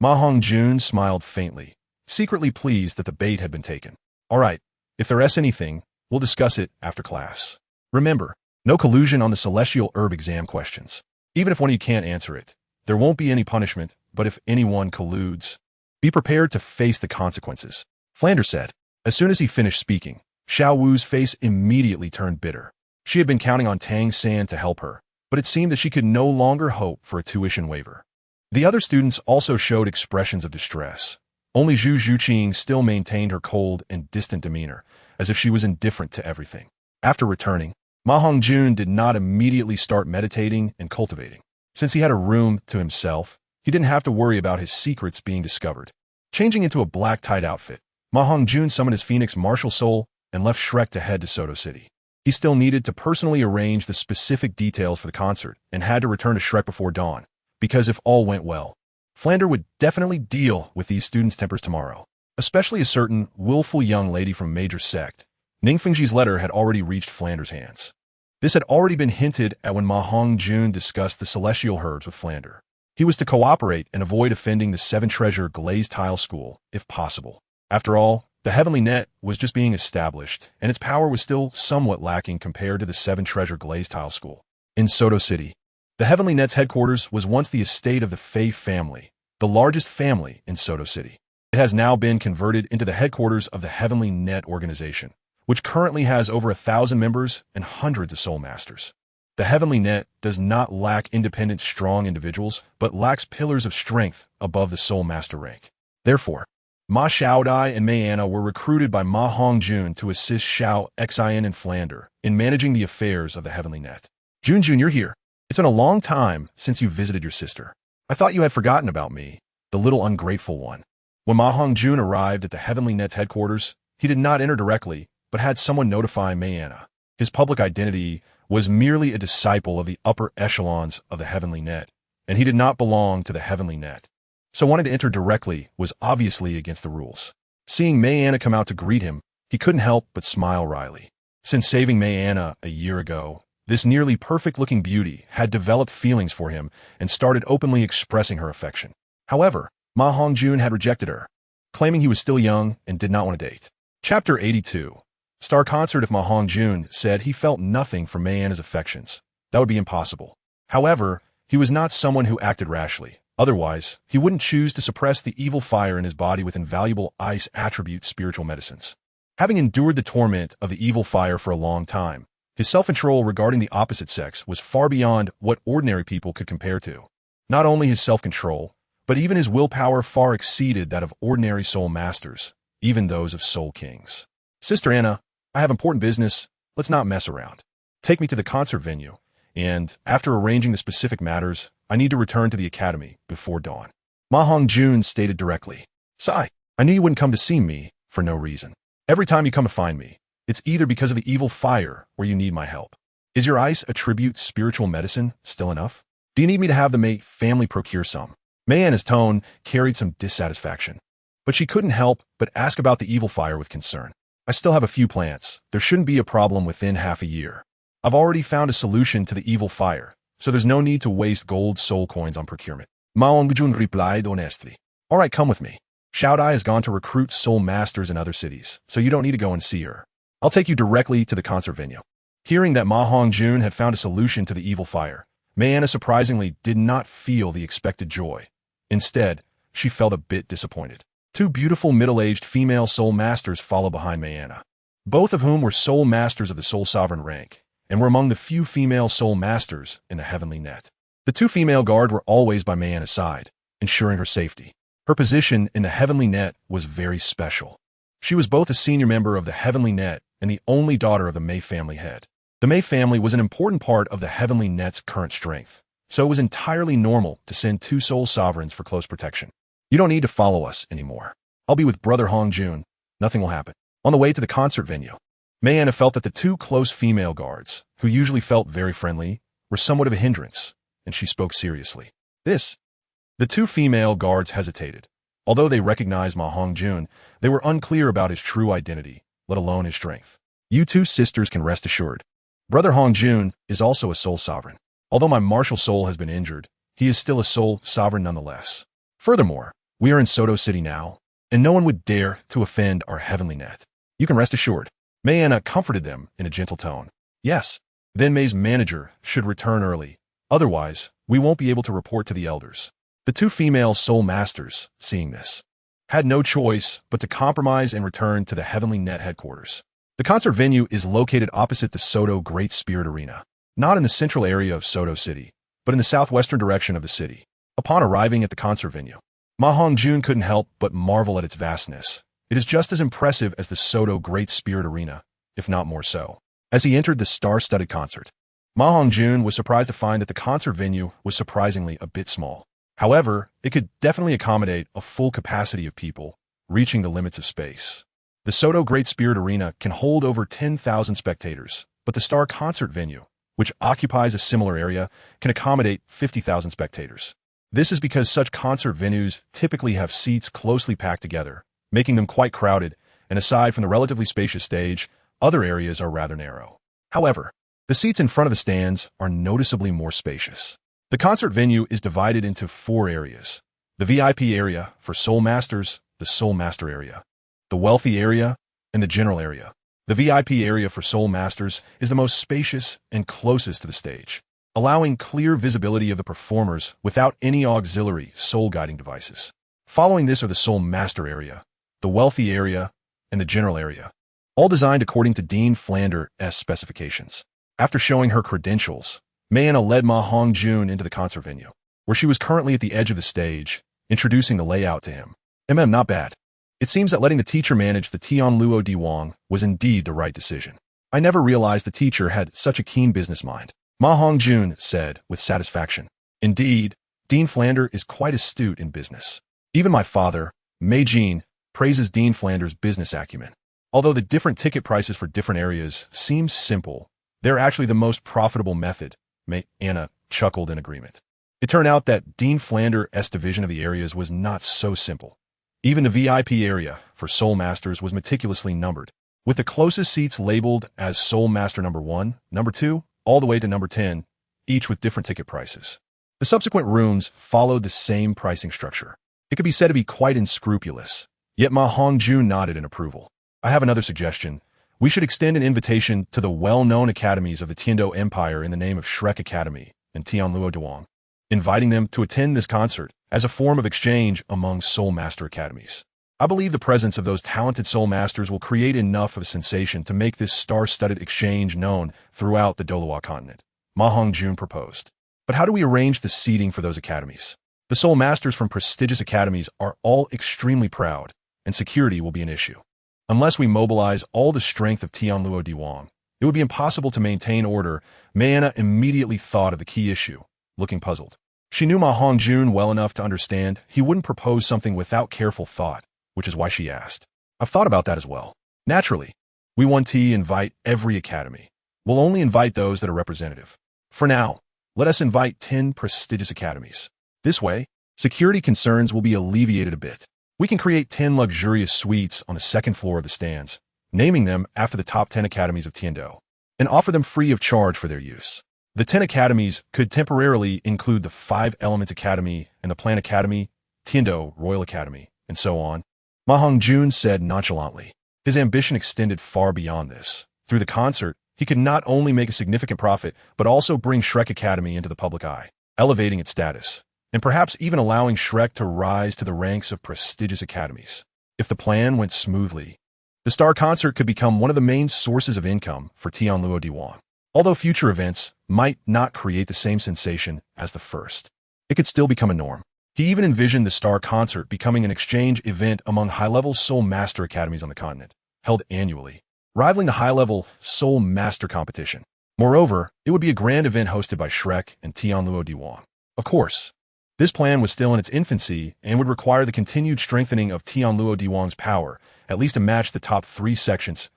MaHongjun smiled faintly, secretly pleased that the bait had been taken. All right, if there's anything, we'll discuss it after class. Remember, no collusion on the celestial herb exam questions. Even if one of you can't answer it, there won't be any punishment, but if anyone colludes, be prepared to face the consequences. Flanders said. As soon as he finished speaking, Xiao Wu's face immediately turned bitter. She had been counting on Tang San to help her, but it seemed that she could no longer hope for a tuition waiver. The other students also showed expressions of distress. Only Zhu Zhuqing still maintained her cold and distant demeanor, as if she was indifferent to everything. After returning, MaHongjun did not immediately start meditating and cultivating. Since he had a room to himself, he didn't have to worry about his secrets being discovered. Changing into a black tight outfit, MaHongjun summoned his Phoenix martial soul and left Shrek to head to Soto City. He still needed to personally arrange the specific details for the concert and had to return to Shrek before dawn, because if all went well, Flanders would definitely deal with these students' tempers tomorrow, especially a certain willful young lady from major sect. Ningfengji's letter had already reached Flanders' hands. This had already been hinted at when MaHongjun discussed the celestial herbs with Flanders. He was to cooperate and avoid offending the Seven Treasure Glazed Tile School, if possible. After all, the Heavenly Net was just being established, and its power was still somewhat lacking compared to the Seven Treasure Glazed Tile School. In Soto City, the Heavenly Net's headquarters was once the estate of the Fei family, the largest family in Soto City. It has now been converted into the headquarters of the Heavenly Net organization, which currently has over 1,000 members and hundreds of soul masters. The Heavenly Net does not lack independent, strong individuals, but lacks pillars of strength above the soul master rank. Therefore, Ma Xiaodai and Mei Anna were recruited by MaHongjun to assist Xiao Xian and Flanders in managing the affairs of the Heavenly Net. Junjun, you're here. It's been a long time since you visited your sister. I thought you had forgotten about me, the little ungrateful one. When MaHongjun arrived at the Heavenly Net's headquarters, he did not enter directly, but had someone notify Mei Anna. His public identity was merely a disciple of the upper echelons of the Heavenly Net, and he did not belong to the Heavenly Net. So wanting to enter directly was obviously against the rules. Seeing Mei Anna come out to greet him, he couldn't help but smile wryly. Since saving Mei Anna a year ago, this nearly perfect-looking beauty had developed feelings for him and started openly expressing her affection. However, MaHongjun had rejected her, claiming he was still young and did not want to date. Chapter 82. Star Concert. If MaHongjun said he felt nothing for Mei Anna's affections, that would be impossible. However, he was not someone who acted rashly. Otherwise, he wouldn't choose to suppress the evil fire in his body with invaluable ice attribute spiritual medicines. Having endured the torment of the evil fire for a long time, his self-control regarding the opposite sex was far beyond what ordinary people could compare to. Not only his self-control, but even his willpower far exceeded that of ordinary soul masters, even those of soul kings. Sister Anna, I have important business. Let's not mess around. Take me to the concert venue, and after arranging the specific matters, I need to return to the academy before dawn. MaHongjun stated directly. Sai, I knew you wouldn't come to see me for no reason. Every time you come to find me, it's either because of the evil fire or you need my help. Is your ice attribute spiritual medicine still enough? Do you need me to have the Mei family procure some? Mei Anna's tone carried some dissatisfaction, but she couldn't help but ask about the evil fire with concern. I still have a few plants. There shouldn't be a problem within half a year. I've already found a solution to the evil fire, so there's no need to waste gold soul coins on procurement. MaHongjun replied honestly. All right, come with me. Xiaodai has gone to recruit soul masters in other cities, so you don't need to go and see her. I'll take you directly to the concert venue. Hearing that MaHongjun had found a solution to the evil fire, Mayana surprisingly did not feel the expected joy. Instead, she felt a bit disappointed. Two beautiful middle-aged female soul masters follow behind Mayana, both of whom were soul masters of the soul sovereign rank, and were among the few female soul masters in the heavenly net. The two female guard were always by Mayana's side, ensuring her safety. Her position in the heavenly net was very special. She was both a senior member of the heavenly net and the only daughter of the May family head. The May family was an important part of the heavenly net's current strength, so it was entirely normal to send two soul sovereigns for close protection. You don't need to follow us anymore. I'll be with Brother Hongjun. Nothing will happen. On the way to the concert venue, Mayana felt that the two close female guards, who usually felt very friendly, were somewhat of a hindrance, and she spoke seriously. The two female guards hesitated. Although they recognized MaHongjun, they were unclear about his true identity, let alone his strength. You two sisters can rest assured. Brother Hongjun is also a soul sovereign. Although my martial soul has been injured, he is still a soul sovereign nonetheless. Furthermore, we are in Soto City now, and no one would dare to offend our heavenly net. You can rest assured. Mayana comforted them in a gentle tone. Yes, then May's manager should return early. Otherwise, we won't be able to report to the elders. The two female soul masters, seeing this, had no choice but to compromise and return to the heavenly net headquarters. The concert venue is located opposite the Soto Great Spirit Arena, not in the central area of Soto City, but in the southwestern direction of the city. Upon arriving at the concert venue, MaHongjun couldn't help but marvel at its vastness. It is just as impressive as the Soto Great Spirit Arena, if not more so. As he entered the star-studded concert, MaHongjun was surprised to find that the concert venue was surprisingly a bit small. However, it could definitely accommodate a full capacity of people, reaching the limits of space. The Soto Great Spirit Arena can hold over 10,000 spectators, but the Star Concert Venue, which occupies a similar area, can accommodate 50,000 spectators. This is because such concert venues typically have seats closely packed together, making them quite crowded, and aside from the relatively spacious stage, other areas are rather narrow. However, the seats in front of the stands are noticeably more spacious. The concert venue is divided into 4 areas. The VIP area for Soul Masters, the Soul Master area, the Wealthy area, and the General area. The VIP area for Soul Masters is the most spacious and closest to the stage, allowing clear visibility of the performers without any auxiliary soul guiding devices. Following this are the Soul Master area, the Wealthy area, and the General area, all designed according to Dean Flanders' specifications. After showing her credentials, Mayana led MaHongjun into the concert venue, where she was currently at the edge of the stage, introducing the layout to him. Not bad. It seems that letting the teacher manage the Tianluo Diwang was indeed the right decision. I never realized the teacher had such a keen business mind, MaHongjun said with satisfaction. Indeed, Dean Flanders is quite astute in business. Even my father, Meijin, praises Dean Flanders' business acumen. Although the different ticket prices for different areas seem simple, they're actually the most profitable method. Mayana chuckled in agreement. It turned out that Dean Flanders' division of the areas was not so simple. Even the VIP area for Soul Masters was meticulously numbered, with the closest seats labeled as Soul Master number 1, number 2, all the way to number 10, each with different ticket prices. The subsequent rooms followed the same pricing structure. It could be said to be quite unscrupulous, yet MaHongjun nodded in approval. I have another suggestion. We should extend an invitation to the well-known academies of the Tiando Empire in the name of Shrek Academy and Tianluo Diwang, inviting them to attend this concert as a form of exchange among Soul Master academies. I believe the presence of those talented Soul Masters will create enough of a sensation to make this star-studded exchange known throughout the Douluo continent, MaHongjun proposed. But how do we arrange the seating for those academies? The Soul Masters from prestigious academies are all extremely proud, and security will be an issue. Unless we mobilize all the strength of Tianluo Diwang, it would be impossible to maintain order. Mayana immediately thought of the key issue, looking puzzled. She knew MaHongjun well enough to understand he wouldn't propose something without careful thought, which is why she asked. I've thought about that as well. Naturally, we want to invite every academy. We'll only invite those that are representative. For now, let us invite 10 prestigious academies. This way, security concerns will be alleviated a bit. We can create 10 luxurious suites on the second floor of the stands, naming them after the top 10 academies of Tiando, and offer them free of charge for their use. The 10 academies could temporarily include the 5 Elements Academy and the Plan Academy, Tiando Royal Academy, and so on. MaHongjun said nonchalantly. His ambition extended far beyond this. Through the concert, he could not only make a significant profit, but also bring Shrek Academy into the public eye, elevating its status, and perhaps even allowing Shrek to rise to the ranks of prestigious academies. If the plan went smoothly, the Star Concert could become one of the main sources of income for Tianluo Diwan. Although future events might not create the same sensation as the first, it could still become a norm. He even envisioned the Star Concert becoming an exchange event among high-level Soul Master academies on the continent, held annually, rivaling the high-level Soul Master competition. Moreover, it would be a grand event hosted by Shrek and Tianluo Diwan. Of course, this plan was still in its infancy and would require the continued strengthening of Tianluo Diwan's power, at least to match the top 3 sections.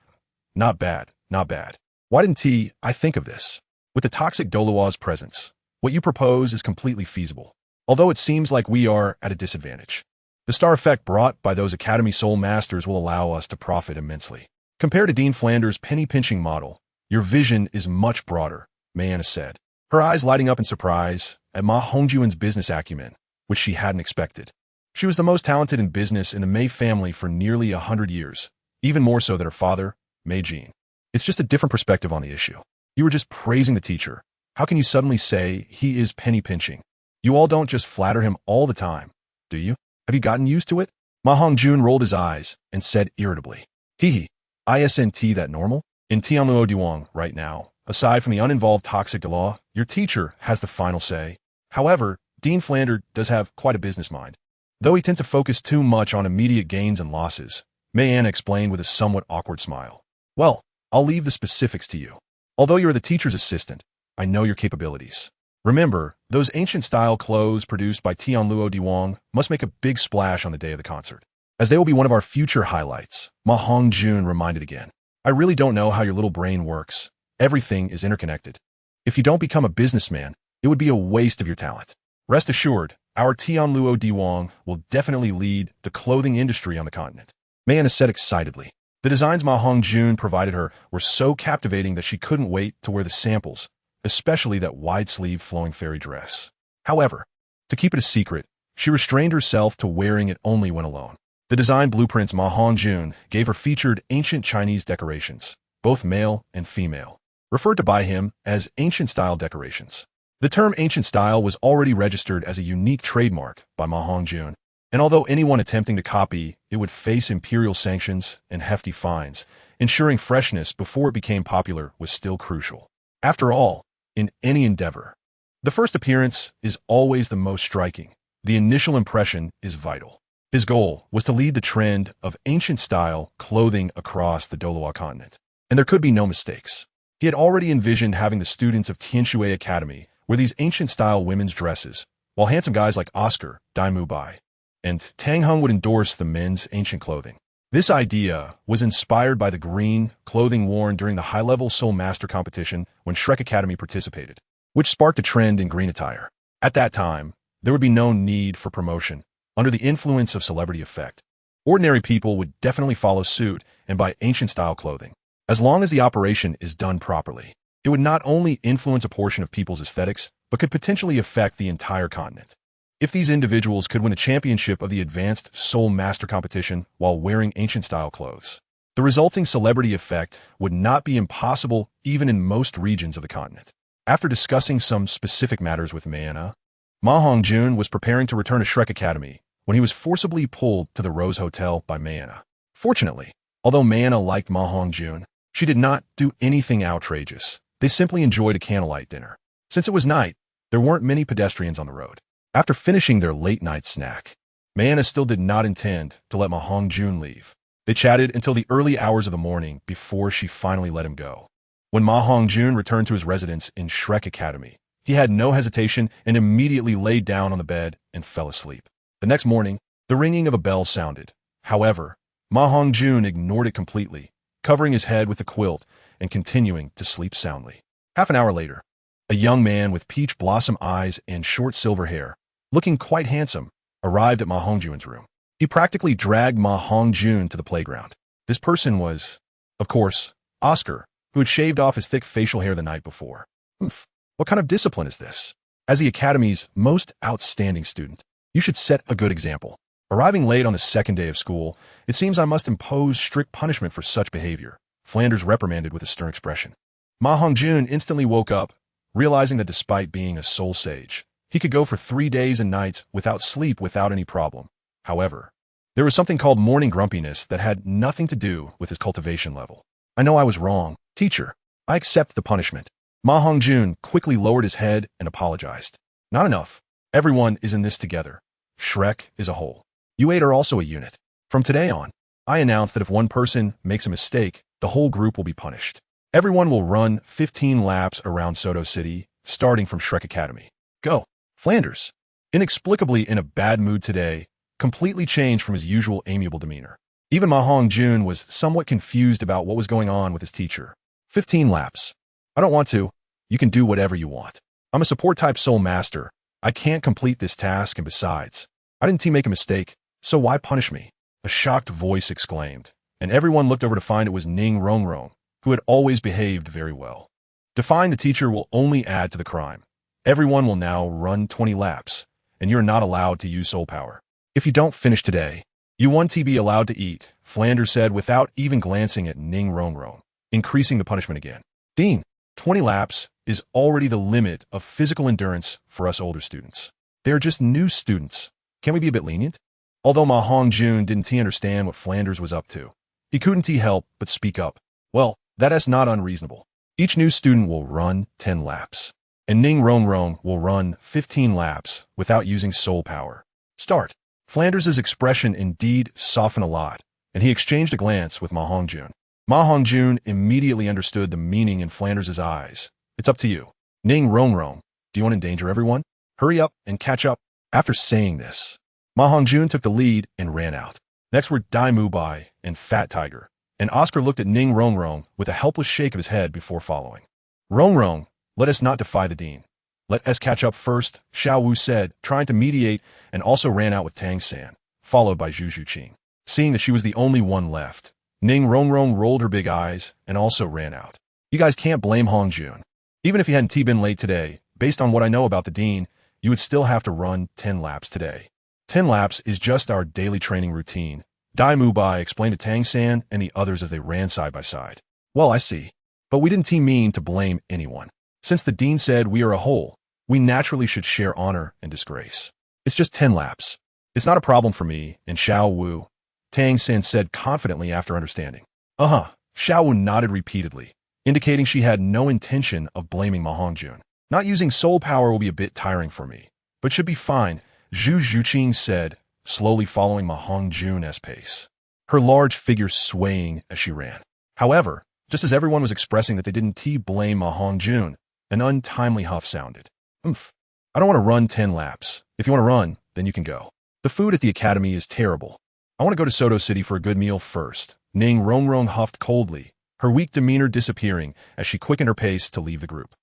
Not bad, not bad. Why didn't I think of this? With the toxic Douluo's presence, what you propose is completely feasible, although it seems like we are at a disadvantage. The star effect brought by those Academy Soul Masters will allow us to profit immensely. Compared to Dean Flanders' penny-pinching model, your vision is much broader, Mayana said, her eyes lighting up in surprise at MaHongjun's business acumen, which she hadn't expected. She was the most talented in business in the Mei family for nearly 100 years, even more so than her father, MaHongjun. It's just a different perspective on the issue. You were just praising the teacher. How can you suddenly say he is penny-pinching? You all don't just flatter him all the time, do you? Have you gotten used to it? MaHongjun rolled his eyes and said irritably, Isn't that normal? In Tianluo Diwan right now, aside from the uninvolved toxic Dalu, your teacher has the final say. However, Dean Flanders does have quite a business mind. Though he tends to focus too much on immediate gains and losses, Mayana explained with a somewhat awkward smile. Well, I'll leave the specifics to you. Although you're the teacher's assistant, I know your capabilities. Remember, those ancient-style clothes produced by Tianluo Diwan must make a big splash on the day of the concert, as they will be one of our future highlights, MaHongjun reminded again. I really don't know how your little brain works. Everything is interconnected. If you don't become a businessman, it would be a waste of your talent. Rest assured, our Tianluo Diwan will definitely lead the clothing industry on the continent, Mayana said excitedly. The designs MaHongjun provided her were so captivating that she couldn't wait to wear the samples, especially that wide-sleeve flowing fairy dress. However, to keep it a secret, she restrained herself to wearing it only when alone. The design blueprints MaHongjun gave her featured ancient Chinese decorations, both male and female, referred to by him as ancient-style decorations. The term ancient style was already registered as a unique trademark by MaHongjun, and although anyone attempting to copy it would face imperial sanctions and hefty fines, ensuring freshness before it became popular was still crucial. After all, in any endeavor, the first appearance is always the most striking. The initial impression is vital. His goal was to lead the trend of ancient-style clothing across the Douluo continent, and there could be no mistakes. He had already envisioned having the students of Tianshui Academy wear these ancient-style women's dresses, while handsome guys like Oscar, Daimu Bai, and Tang Hung would endorse the men's ancient clothing. This idea was inspired by the green clothing worn during the high-level Soul Master competition when Shrek Academy participated, which sparked a trend in green attire. At that time, there would be no need for promotion. Under the influence of celebrity effect, ordinary people would definitely follow suit and buy ancient-style clothing. As long as the operation is done properly, it would not only influence a portion of people's aesthetics, but could potentially affect the entire continent. If these individuals could win a championship of the Advanced Soul Master competition while wearing ancient-style clothes, the resulting celebrity effect would not be impossible even in most regions of the continent. After discussing some specific matters with Mayana, MaHongjun was preparing to return to Shrek Academy when he was forcibly pulled to the Rose Hotel by Mayana. Fortunately, although Mayana liked MaHongjun, she did not do anything outrageous. They simply enjoyed a candlelight dinner. Since it was night, there weren't many pedestrians on the road. After finishing their late-night snack, Mayana still did not intend to let MaHongjun leave. They chatted until the early hours of the morning before she finally let him go. When MaHongjun returned to his residence in Shrek Academy, he had no hesitation and immediately laid down on the bed and fell asleep. The next morning, the ringing of a bell sounded. However, MaHongjun ignored it completely, covering his head with the quilt and continuing to sleep soundly. Half an hour later, a young man with peach blossom eyes and short silver hair, looking quite handsome, arrived at MaHongjun's room. He practically dragged MaHongjun to the playground. This person was, of course, Oscar, who had shaved off his thick facial hair the night before. What kind of discipline is this? As the Academy's most outstanding student, you should set a good example. Arriving late on the second day of school, it seems I must impose strict punishment for such behavior, Flanders reprimanded with a stern expression. MaHongjun instantly woke up, realizing that despite being a soul sage, he could go for 3 days and nights without sleep without any problem. However, there was something called morning grumpiness that had nothing to do with his cultivation level. I know I was wrong, teacher. I accept the punishment. MaHongjun quickly lowered his head and apologized. Not enough. Everyone is in this together. Shrek is a whole. You eight are also a unit. From today on, I announce that if one person makes a mistake, the whole group will be punished. Everyone will run 15 laps around Soto City, starting from Shrek Academy. Go. Flanders, inexplicably in a bad mood today, completely changed from his usual amiable demeanor. Even MaHongjun was somewhat confused about what was going on with his teacher. 15 laps. I don't want to. You can do whatever you want. I'm a support-type soul master. I can't complete this task, and besides, I didn't make a mistake, so why punish me? A shocked voice exclaimed, and everyone looked over to find it was Ning Rongrong, who had always behaved very well. Defying the teacher will only add to the crime. Everyone will now run 20 laps, and you're not allowed to use soul power. If you don't finish today, you won't be allowed to eat, Flanders said without even glancing at Ning Rongrong, increasing the punishment again. Dean, 20 laps is already the limit of physical endurance for us older students. They are just new students. Can we be a bit lenient? Although MaHongjun didn't understand what Flanders was up to, he couldn't help but speak up. Well, that is not unreasonable. Each new student will run 10 laps, and Ning Rongrong will run 15 laps without using soul power. Start. Flanders' expression indeed softened a lot, and he exchanged a glance with MaHongjun. MaHongjun immediately understood the meaning in Flanders' eyes. It's up to you. Ning Rongrong, do you want to endanger everyone? Hurry up and catch up. After saying this, MaHongjun took the lead and ran out. Next were Dalu and Fat Tiger, and Oscar looked at Ning Rongrong with a helpless shake of his head before following. Rongrong, let us not defy the dean. Let us catch up first, Xiao Wu said, trying to mediate, and also ran out with Tang San, followed by Zhu Zhuqing. Seeing that she was the only one left, Ning Rongrong rolled her big eyes and also ran out. You guys can't blame Hongjun. Even if you hadn't been late today, based on what I know about the dean, you would still have to run 10 laps today. 10 laps is just our daily training routine, Dalu explained to Tang San and the others as they ran side by side. Well, I see. But we didn't mean to blame anyone. Since the dean said we are a whole, we naturally should share honor and disgrace. It's just 10 laps. It's not a problem for me, and Xiao Wu, Tang San said confidently after understanding. Xiao Wu nodded repeatedly, indicating she had no intention of blaming MaHongjun. Not using soul power will be a bit tiring for me, but should be fine, Zhu Zhuqing said, slowly following MaHongjun's pace, her large figure swaying as she ran. However, just as everyone was expressing that they didn't blame MaHongjun, an untimely huff sounded. I don't want to run 10 laps. If you want to run, then you can go. The food at the academy is terrible. I want to go to Soto City for a good meal first. Ning Rongrong huffed coldly, her weak demeanor disappearing as she quickened her pace to leave the group.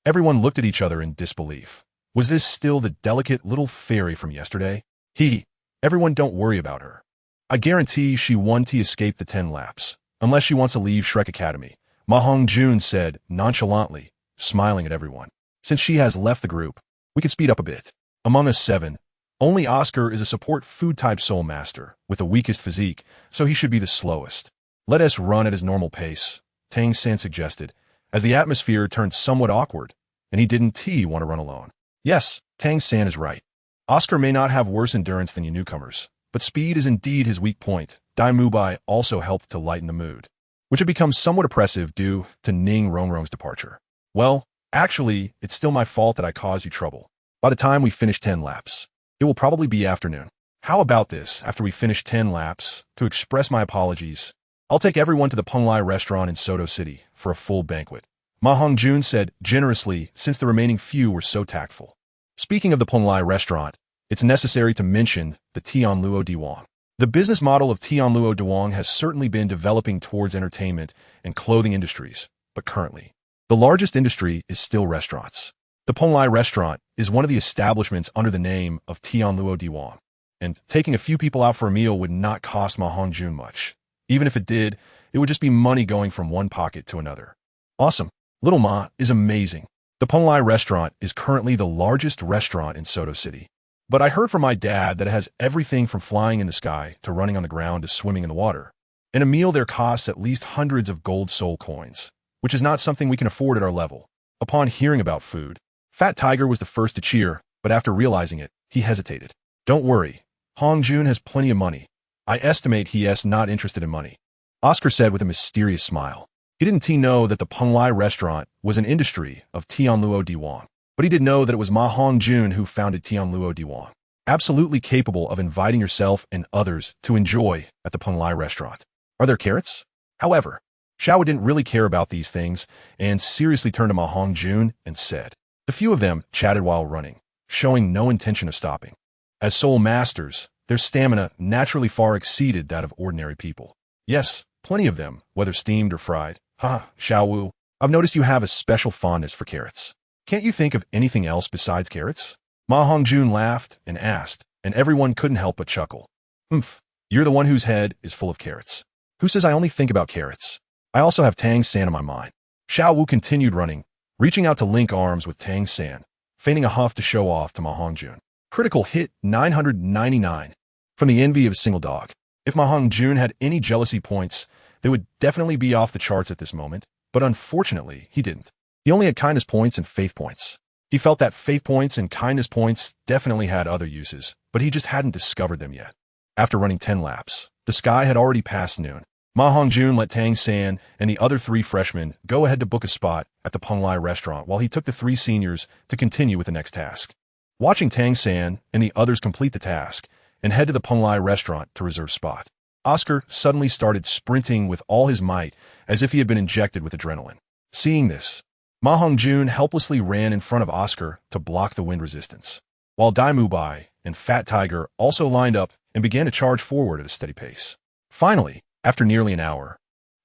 Everyone looked at each other in disbelief. Was this still the delicate little fairy from yesterday? Everyone don't worry about her. I guarantee she won't escape the 10 laps, unless she wants to leave Shrek Academy, MaHongjun said nonchalantly, smiling at everyone. Since she has left the group, we can speed up a bit. Among us 7, only Oscar is a support food-type soul master, with the weakest physique, so he should be the slowest. Let us run at his normal pace, Tang San suggested, as the atmosphere turned somewhat awkward, and he didn't want to run alone. Yes, Tang San is right. Oscar may not have worse endurance than you newcomers, but speed is indeed his weak point. Dalu also helped to lighten the mood, which had become somewhat oppressive due to Ning Rongrong's departure. Well, actually, it's still my fault that I caused you trouble. By the time we finish 10 laps, it will probably be afternoon. How about this, after we finish 10 laps, to express my apologies, I'll take everyone to the Punglai restaurant in Soto City for a full banquet. MaHongjun said generously since the remaining few were so tactful. Speaking of the Punglai restaurant, it's necessary to mention the Tianluo Diwang. The business model of Tianluo Diwang has certainly been developing towards entertainment and clothing industries, but currently, the largest industry is still restaurants. The Punglai restaurant is one of the establishments under the name of Tianluo Diwang, and taking a few people out for a meal would not cost MaHongjun much. Even if it did, it would just be money going from one pocket to another. Awesome. Little Ma is amazing. The Punglai restaurant is currently the largest restaurant in Soto City. But I heard from my dad that it has everything from flying in the sky to running on the ground to swimming in the water. And a meal there costs at least hundreds of gold soul coins, which is not something we can afford at our level. Upon hearing about food, Fat Tiger was the first to cheer, but after realizing it, he hesitated. Don't worry, Hongjun has plenty of money. I estimate he is not interested in money, Oscar said with a mysterious smile. He didn't know that the Punglai restaurant was an industry of Tianluo Diwang, but he did know that it was MaHongjun who founded Tianluo Diwang, absolutely capable of inviting yourself and others to enjoy at the Punglai restaurant. Are there carrots? However, Xiao didn't really care about these things and seriously turned to MaHongjun and said. The few of them chatted while running, showing no intention of stopping. As soul masters, their stamina naturally far exceeded that of ordinary people. Yes, plenty of them, whether steamed or fried. Xiao Wu, I've noticed you have a special fondness for carrots. Can't you think of anything else besides carrots? MaHongjun laughed and asked, and everyone couldn't help but chuckle. You're the one whose head is full of carrots. Who says I only think about carrots? I also have Tang San in my mind. Xiao Wu continued running, reaching out to link arms with Tang San, feigning a huff to show off to MaHongjun. Critical hit 999 from the envy of a single dog. If MaHongjun had any jealousy points, they would definitely be off the charts at this moment, but unfortunately, he didn't. He only had kindness points and faith points. He felt that faith points and kindness points definitely had other uses, but he just hadn't discovered them yet. After running 10 laps, the sky had already passed noon. MaHongjun let Tang San and the other 3 freshmen go ahead to book a spot at the Punglai restaurant while he took the 3 seniors to continue with the next task. Watching Tang San and the others complete the task and head to the Punglai restaurant to reserve spot, Oscar suddenly started sprinting with all his might as if he had been injected with adrenaline. Seeing this, MaHongjun helplessly ran in front of Oscar to block the wind resistance, while Damu Bai and Fat Tiger also lined up and began to charge forward at a steady pace. Finally, after nearly an hour,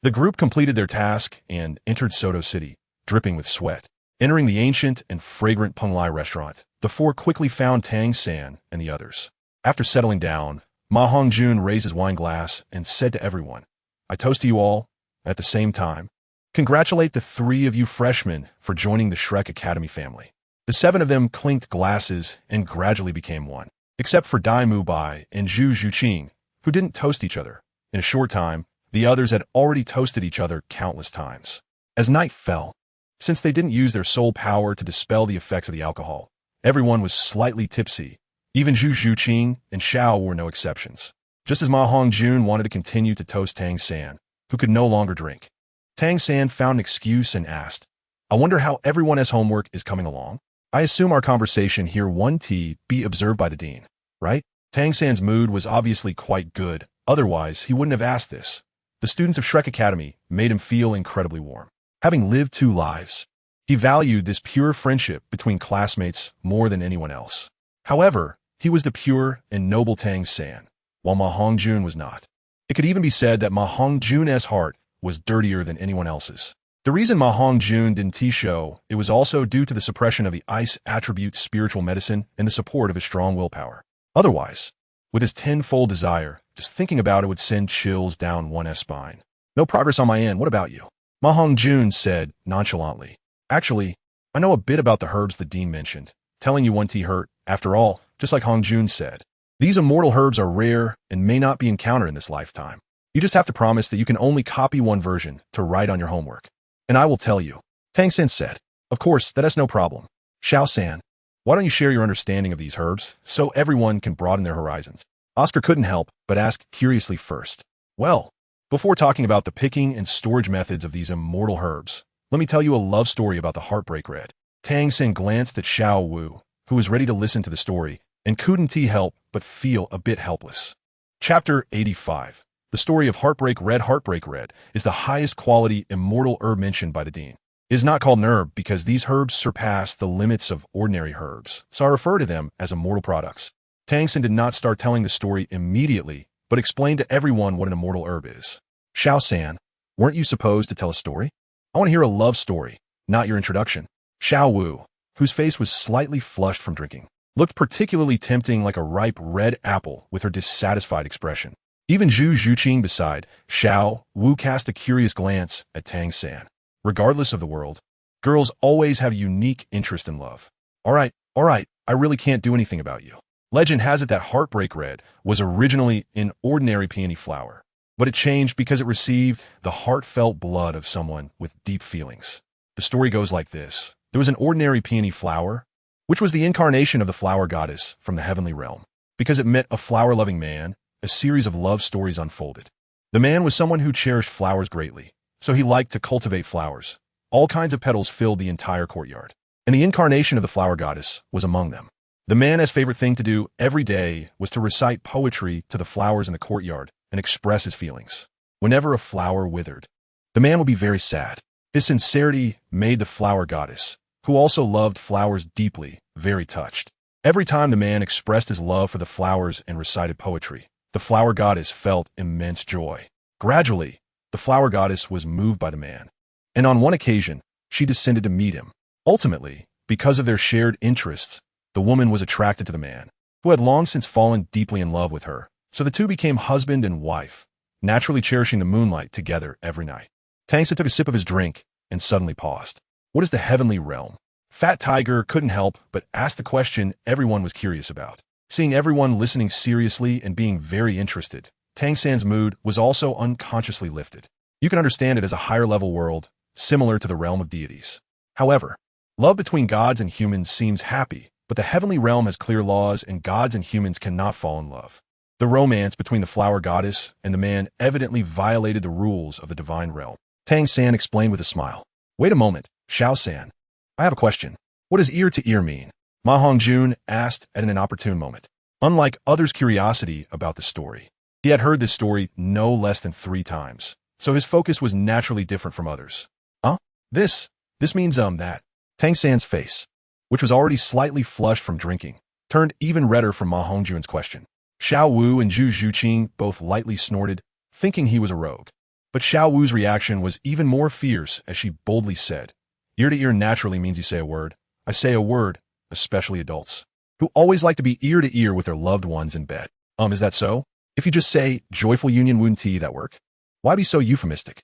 the group completed their task and entered Soto City, dripping with sweat. Entering the ancient and fragrant Punglai restaurant, the 4 quickly found Tang San and the others. After settling down, MaHongjun raised his wine glass and said to everyone, I toast to you all, at the same time, congratulate the 3 of you freshmen for joining the Shrek Academy family. The 7 of them clinked glasses and gradually became one, except for Dai Mu Bai and Zhu Zhuqing, who didn't toast each other. In a short time, the others had already toasted each other countless times. As night fell, since they didn't use their soul power to dispel the effects of the alcohol, everyone was slightly tipsy. Even Zhu Zhuqing and Xiao were no exceptions. Just as MaHongjun wanted to continue to toast Tang San, who could no longer drink, Tang San found an excuse and asked, I wonder how everyone's homework is coming along? I assume our conversation here 1T be observed by the dean, right? Tang San's mood was obviously quite good, otherwise he wouldn't have asked this. The students of Shrek Academy made him feel incredibly warm. Having lived 2 lives, he valued this pure friendship between classmates more than anyone else. However, he was the pure and noble Tang San, while MaHongjun was not. It could even be said that MaHongjun's heart was dirtier than anyone else's. The reason MaHongjun didn't show it was also due to the suppression of the ice attribute spiritual medicine and the support of his strong willpower. Otherwise, with his tenfold desire, just thinking about it would send chills down one's spine. No progress on my end, what about you? MaHongjun said nonchalantly. Actually, I know a bit about the herbs the dean mentioned. Telling you 1T hurt, after all, just like Hongjun said. These immortal herbs are rare and may not be encountered in this lifetime. You just have to promise that you can only copy one version to write on your homework. And I will tell you. Tang San said. Of course, that is no problem. Xiao San, why don't you share your understanding of these herbs so everyone can broaden their horizons? Oscar couldn't help but ask curiously first. Well, before talking about the picking and storage methods of these immortal herbs, let me tell you a love story about the Heartbreak Red. Tang San glanced at Xiao Wu, who was ready to listen to the story, and couldn't help but feel a bit helpless. Chapter 85. The story of Heartbreak Red. Heartbreak Red is the highest quality immortal herb mentioned by the dean. It is not called an herb because these herbs surpass the limits of ordinary herbs, so I refer to them as immortal products. Tang San did not start telling the story immediately, but explained to everyone what an immortal herb is. Xiao San, weren't you supposed to tell a story? I want to hear a love story, not your introduction. Xiao Wu, whose face was slightly flushed from drinking, looked particularly tempting like a ripe red apple with her dissatisfied expression. Even Zhu Zhuqing beside Xiao Wu cast a curious glance at Tang San. Regardless of the world, girls always have a unique interest in love. All right, I really can't do anything about you. Legend has it that Heartbreak Red was originally an ordinary peony flower, but it changed because it received the heartfelt blood of someone with deep feelings. The story goes like this. There was an ordinary peony flower, which was the incarnation of the flower goddess from the heavenly realm. Because it met a flower-loving man, a series of love stories unfolded. The man was someone who cherished flowers greatly, so he liked to cultivate flowers. All kinds of petals filled the entire courtyard, and the incarnation of the flower goddess was among them. The man's favorite thing to do every day was to recite poetry to the flowers in the courtyard and express his feelings. Whenever a flower withered, the man would be very sad. His sincerity made the flower goddess, who also loved flowers deeply, very touched. Every time the man expressed his love for the flowers and recited poetry, the flower goddess felt immense joy. Gradually, the flower goddess was moved by the man, and on one occasion, she descended to meet him. Ultimately, because of their shared interests, the woman was attracted to the man, who had long since fallen deeply in love with her. So the two became husband and wife, naturally cherishing the moonlight together every night. Tang San took a sip of his drink and suddenly paused. What is the heavenly realm? Fat Tiger couldn't help but ask the question everyone was curious about. Seeing everyone listening seriously and being very interested, Tang San's mood was also unconsciously lifted. You can understand it as a higher-level world, similar to the realm of deities. However, love between gods and humans seems happy, but the heavenly realm has clear laws and gods and humans cannot fall in love. The romance between the flower goddess and the man evidently violated the rules of the divine realm. Tang San explained with a smile. Wait a moment, Xiao San. I have a question. What does ear to ear mean? MaHongjun asked at an inopportune moment. Unlike others' curiosity about the story, he had heard this story no less than 3 times, so his focus was naturally different from others. Huh? This means that. Tang San's face, which was already slightly flushed from drinking, turned even redder from MaHongjun's question. Xiao Wu and Zhu Zhuqing both lightly snorted, thinking he was a rogue. But Xiao Wu's reaction was even more fierce as she boldly said, ear to ear naturally means you say a word. I say a word, especially adults, who always like to be ear to ear with their loved ones in bed. Is that so? If you just say, joyful union wouldn't that work? Why be so euphemistic?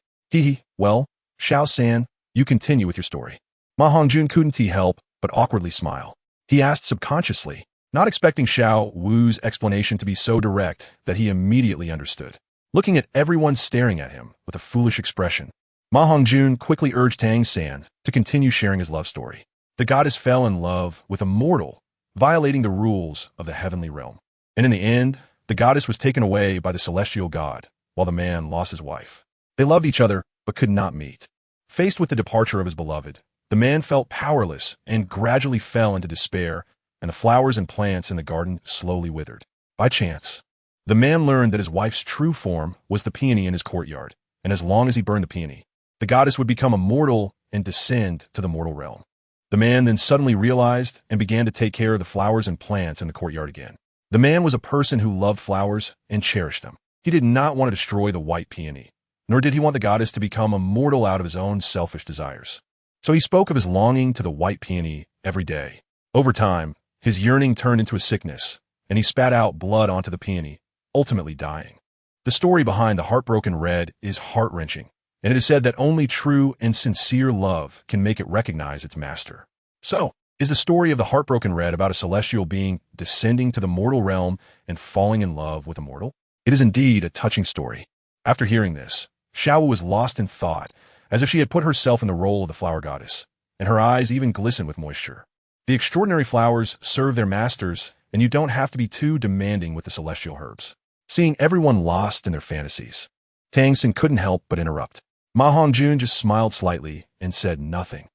Well, Xiao San, you continue with your story. MaHongjun couldn't help but awkwardly smile. He asked subconsciously, not expecting Xiao Wu's explanation to be so direct that he immediately understood. Looking at everyone staring at him with a foolish expression, MaHongjun quickly urged Tang San to continue sharing his love story. The goddess fell in love with a mortal, violating the rules of the heavenly realm. And in the end, the goddess was taken away by the celestial god, while the man lost his wife. They loved each other, but could not meet. Faced with the departure of his beloved, the man felt powerless and gradually fell into despair, and the flowers and plants in the garden slowly withered. By chance, the man learned that his wife's true form was the peony in his courtyard, and as long as he burned the peony, the goddess would become immortal and descend to the mortal realm. The man then suddenly realized and began to take care of the flowers and plants in the courtyard again. The man was a person who loved flowers and cherished them. He did not want to destroy the white peony, nor did he want the goddess to become immortal out of his own selfish desires. So he spoke of his longing to the white peony every day. Over time, his yearning turned into a sickness, and he spat out blood onto the peony, ultimately dying. The story behind the Heartbroken Red is heart-wrenching, and it is said that only true and sincere love can make it recognize its master. So, is the story of the Heartbroken Red about a celestial being descending to the mortal realm and falling in love with a mortal? It is indeed a touching story. After hearing this, Xiao was lost in thought, as if she had put herself in the role of the flower goddess, and her eyes even glistened with moisture. The extraordinary flowers serve their masters, and you don't have to be too demanding with the celestial herbs. Seeing everyone lost in their fantasies, Tang San couldn't help but interrupt. MaHongjun just smiled slightly and said nothing.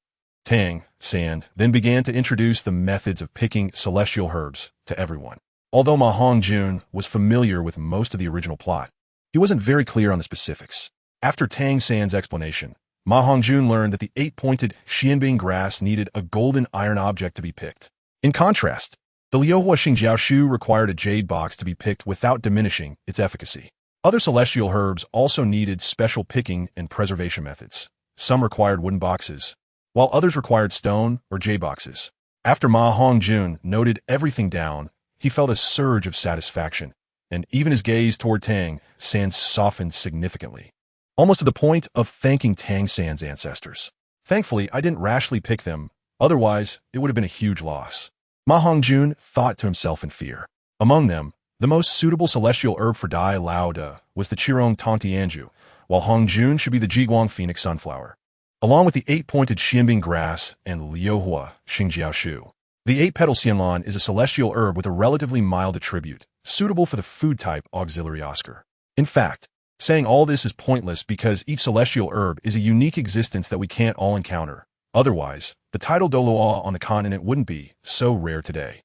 Tang San then began to introduce the methods of picking celestial herbs to everyone. Although MaHongjun was familiar with most of the original plot, he wasn't very clear on the specifics. After Tang San's explanation, MaHongjun learned that the 8-pointed Xianbing grass needed a golden iron object to be picked. In contrast, the Liuhua Xingjiaoshu required a jade box to be picked without diminishing its efficacy. Other celestial herbs also needed special picking and preservation methods. Some required wooden boxes, while others required stone or jade boxes. After MaHongjun noted everything down, he felt a surge of satisfaction, and even his gaze toward Tang San softened significantly, almost to the point of thanking Tang San's ancestors. Thankfully, I didn't rashly pick them, otherwise it would have been a huge loss. MaHongjun thought to himself in fear. Among them, the most suitable celestial herb for Dai Lao Da was the Qirong Tontianju, while Hongjun should be the Jiguang Phoenix Sunflower, along with the 8-pointed Xianbing grass and Liuhua Xingjiaoshu. The 8-petal xianlan is a celestial herb with a relatively mild attribute, suitable for the food-type auxiliary Oscar. In fact, saying all this is pointless because each celestial herb is a unique existence that we can't all encounter. Otherwise, the title Douluo on the continent wouldn't be so rare today.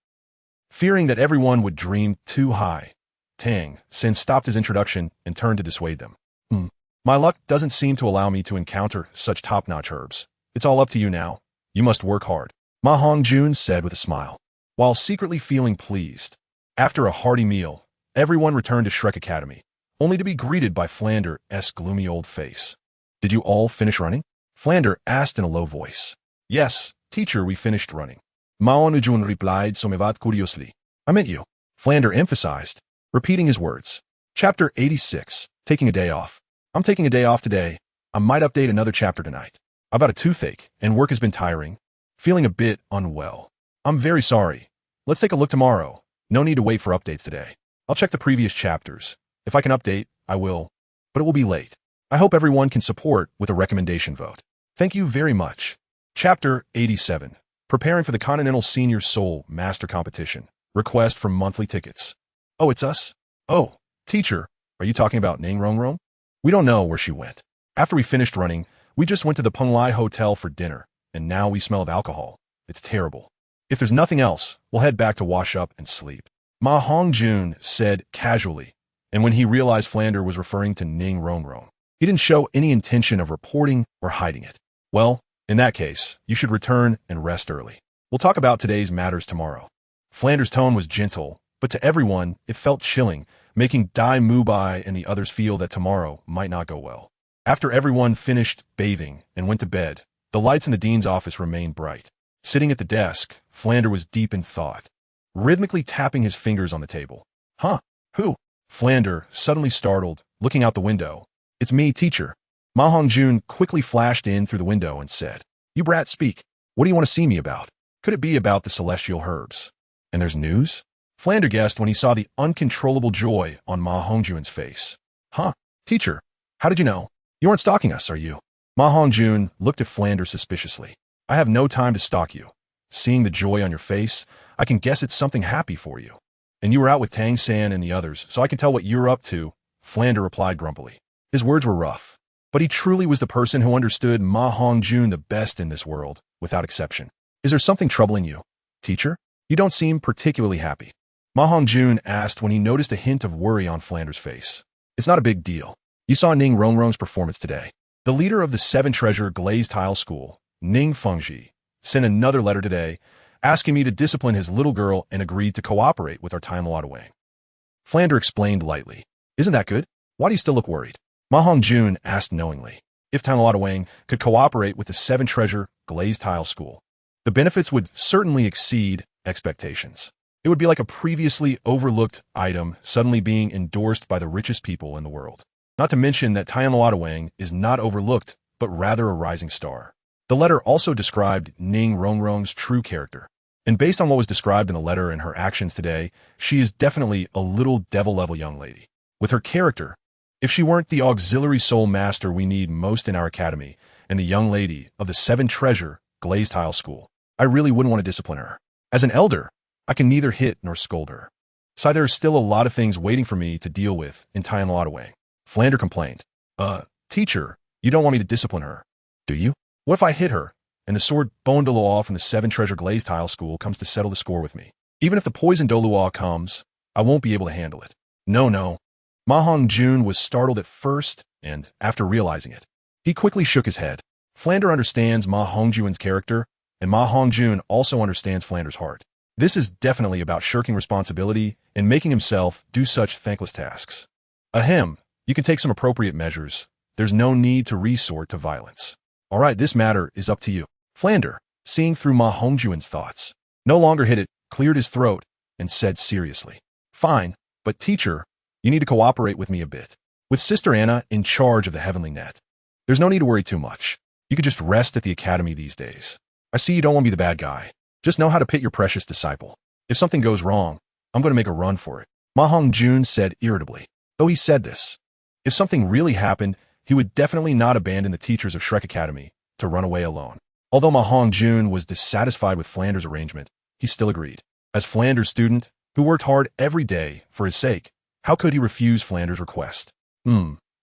Fearing that everyone would dream too high, Tang San stopped his introduction and turned to dissuade them. My luck doesn't seem to allow me to encounter such top-notch herbs. It's all up to you now. You must work hard, MaHongjun said with a smile, while secretly feeling pleased. After a hearty meal, everyone returned to Shrek Academy, only to be greeted by Flander's gloomy old face. Did you all finish running? Flander asked in a low voice. Yes, teacher, we finished running. MaHongjun replied somewhat curiously. I meant you, Flander emphasized, repeating his words. Chapter 86, Taking a Day Off. I'm taking a day off today. I might update another chapter tonight. I've got a toothache, and work has been tiring. Feeling a bit unwell. I'm very sorry. Let's take a look tomorrow. No need to wait for updates today. I'll check the previous chapters. If I can update, I will. But it will be late. I hope everyone can support with a recommendation vote. Thank you very much. Chapter 87. Preparing for the Continental Senior Soul Master Competition. Request for monthly tickets. Oh, it's us? Oh, teacher, are you talking about Ning Rongrong? We don't know where she went. After we finished running, we just went to the Penglai Hotel for dinner, and now we smell of alcohol. It's terrible. If there's nothing else, we'll head back to wash up and sleep. MaHongjun said casually, and when he realized Flander was referring to Ning Rongrong, he didn't show any intention of reporting or hiding it. Well, in that case, you should return and rest early. We'll talk about today's matters tomorrow. Flander's tone was gentle, but to everyone, it felt chilling, making Dai Mubai and the others feel that tomorrow might not go well. After everyone finished bathing and went to bed, the lights in the dean's office remained bright. Sitting at the desk, Flander was deep in thought, rhythmically tapping his fingers on the table. Huh? Who? Flander, suddenly startled, looking out the window. It's me, teacher. MaHongjun quickly flashed in through the window and said, You brat, speak. What do you want to see me about? Could it be about the celestial herbs? And there's news? Flander guessed when he saw the uncontrollable joy on MaHongjun's face. Huh? Teacher, how did you know? You aren't stalking us, are you? MaHongjun looked at Flander suspiciously. I have no time to stalk you. Seeing the joy on your face, I can guess it's something happy for you. And you were out with Tang San and the others, so I can tell what you're up to, Flander replied grumpily. His words were rough, but he truly was the person who understood MaHongjun the best in this world, without exception. Is there something troubling you, teacher? You don't seem particularly happy. MaHongjun asked when he noticed a hint of worry on Flander's face. It's not a big deal. You saw Ning Rongrong's performance today. The leader of the 7-treasure glazed tile school, Ning Fengji, sent another letter today, asking me to discipline his little girl and agreed to cooperate with our Time Wang. Flander explained lightly. Isn't that good? Why do you still look worried? MaHongjun asked knowingly. If Time Wang could cooperate with the 7-treasure glazed tile school, the benefits would certainly exceed expectations. It would be like a previously overlooked item suddenly being endorsed by the richest people in the world. Not to mention that Time Wang is not overlooked, but rather a rising star. The letter also described Ning Rongrong's true character. And based on what was described in the letter and her actions today, she is definitely a little devil-level young lady. With her character, if she weren't the auxiliary soul master we need most in our academy, and the young lady of the 7-treasure glazed tile school, I really wouldn't want to discipline her. As an elder, I can neither hit nor scold her. So there are still a lot of things waiting for me to deal with in Time Wang. Flander complained. Teacher, you don't want me to discipline her, do you? What if I hit her, and the sword Bone Douluo from the 7-treasure glazed tile school comes to settle the score with me? Even if the poison Douluo comes, I won't be able to handle it. No. MaHongjun was startled at first, and after realizing it, he quickly shook his head. Flander understands MaHongjun's character, and MaHongjun also understands Flander's heart. This is definitely about shirking responsibility and making himself do such thankless tasks. Ahem, you can take some appropriate measures. There's no need to resort to violence. All right, this matter is up to you. Flander, seeing through MaHongjun's thoughts, no longer hid it, cleared his throat, and said seriously, Fine, but teacher, you need to cooperate with me a bit. With Sister Anna in charge of the Heavenly Net, there's no need to worry too much. You could just rest at the academy these days. I see you don't want to be the bad guy. Just know how to pit your precious disciple. If something goes wrong, I'm going to make a run for it, MaHongjun said irritably. Though he said this, if something really happened, he would definitely not abandon the teachers of Shrek Academy to run away alone. Although MaHongjun was dissatisfied with Flanders' arrangement, he still agreed. As Flanders' student, who worked hard every day for his sake, how could he refuse Flanders' request?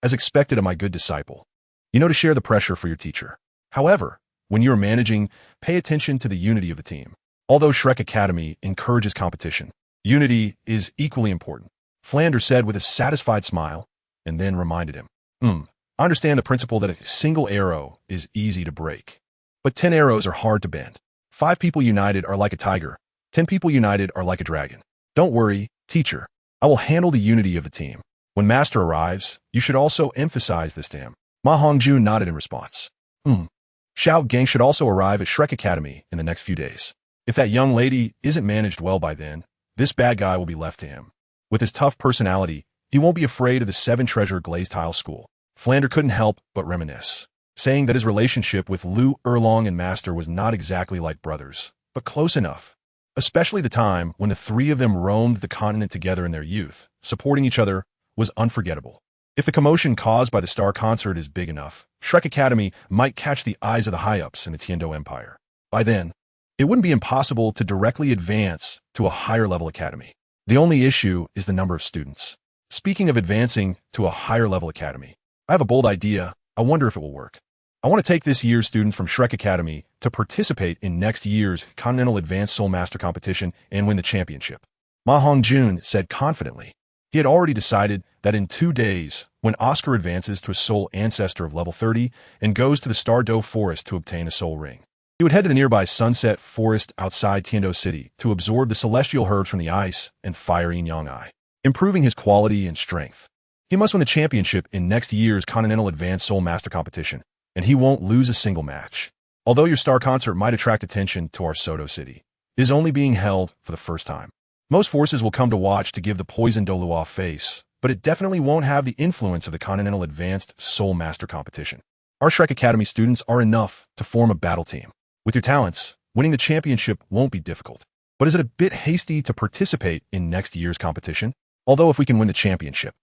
As expected of my good disciple. You know to share the pressure for your teacher. However, when you are managing, pay attention to the unity of the team. Although Shrek Academy encourages competition, unity is equally important, Flanders said with a satisfied smile, and then reminded him. I understand the principle that a single arrow is easy to break, but 10 arrows are hard to bend. 5 people united are like a tiger. 10 people united are like a dragon. Don't worry, teacher. I will handle the unity of the team. When Master arrives, you should also emphasize this to him. MaHongjun nodded in response. Xiao Gang should also arrive at Shrek Academy in the next few days. If that young lady isn't managed well by then, this bad guy will be left to him. With his tough personality, he won't be afraid of the 7-treasure glazed tile school. Flanders couldn't help but reminisce, saying that his relationship with Lu Erlong and Master was not exactly like brothers, but close enough. Especially the time when the 3 of them roamed the continent together in their youth, supporting each other, was unforgettable. If the commotion caused by the Star Concert is big enough, Shrek Academy might catch the eyes of the high-ups in the Tiando Empire. By then, it wouldn't be impossible to directly advance to a higher-level academy. The only issue is the number of students. Speaking of advancing to a higher-level academy, I have a bold idea. I wonder if it will work. I want to take this year's students from Shrek Academy to participate in next year's Continental Advanced Soul Master Competition and win the championship. MaHongjun said confidently. He had already decided that in 2 days, when Oscar advances to a soul ancestor of level 30 and goes to the Star Do Forest to obtain a soul ring, he would head to the nearby Sunset Forest outside Tiando City to absorb the celestial herbs from the ice and fire yin-yang eye, improving his quality and strength. He must win the championship in next year's Continental Advanced Soul Master Competition, and he won't lose a single match. Although your Star Concert might attract attention to our Soto City, it is only being held for the first time. Most forces will come to watch to give the poison Douluo face, but it definitely won't have the influence of the Continental Advanced Soul Master Competition. Our Shrek Academy students are enough to form a battle team. With your talents, winning the championship won't be difficult. But is it a bit hasty to participate in next year's competition? Although if we can win the championship,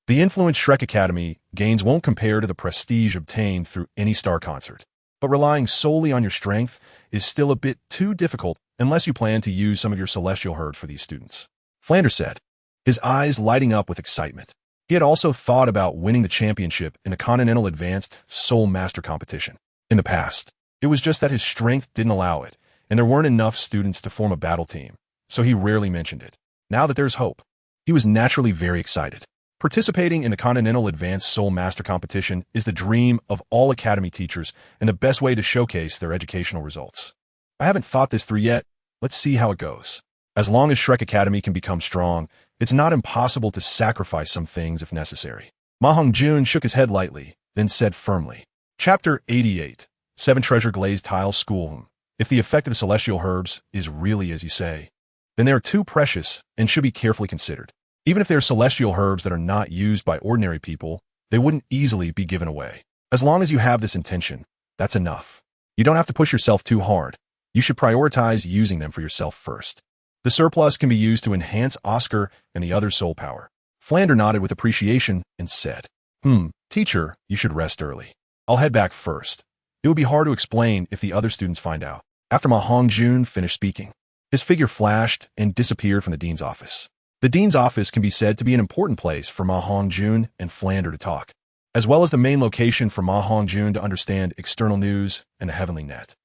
the influence Shrek Academy gains won't compare to the prestige obtained through any Star Concert. But relying solely on your strength is still a bit too difficult unless you plan to use some of your celestial herbs for these students. Flanders said, his eyes lighting up with excitement. He had also thought about winning the championship in the Continental Advanced Soul Master Competition. In the past, it was just that his strength didn't allow it, and there weren't enough students to form a battle team, so he rarely mentioned it. Now that there's hope, he was naturally very excited. Participating in the Continental Advanced Soul Master Competition is the dream of all Academy teachers and the best way to showcase their educational results. I haven't thought this through yet. Let's see how it goes. As long as Shrek Academy can become strong, it's not impossible to sacrifice some things if necessary. MaHongjun shook his head lightly, then said firmly. Chapter 88. 7-treasure glazed tile school. If the effect of the celestial herbs is really as you say, then they are too precious and should be carefully considered. Even if they are celestial herbs that are not used by ordinary people, they wouldn't easily be given away. As long as you have this intention, that's enough. You don't have to push yourself too hard. You should prioritize using them for yourself first. The surplus can be used to enhance Oscar and the other soul power. Flanders nodded with appreciation and said, Teacher, you should rest early. I'll head back first. It would be hard to explain if the other students find out. After MaHongjun finished speaking, his figure flashed and disappeared from the dean's office. The dean's office can be said to be an important place for MaHongjun and Flanders to talk, as well as the main location for MaHongjun to understand external news and the heavenly net.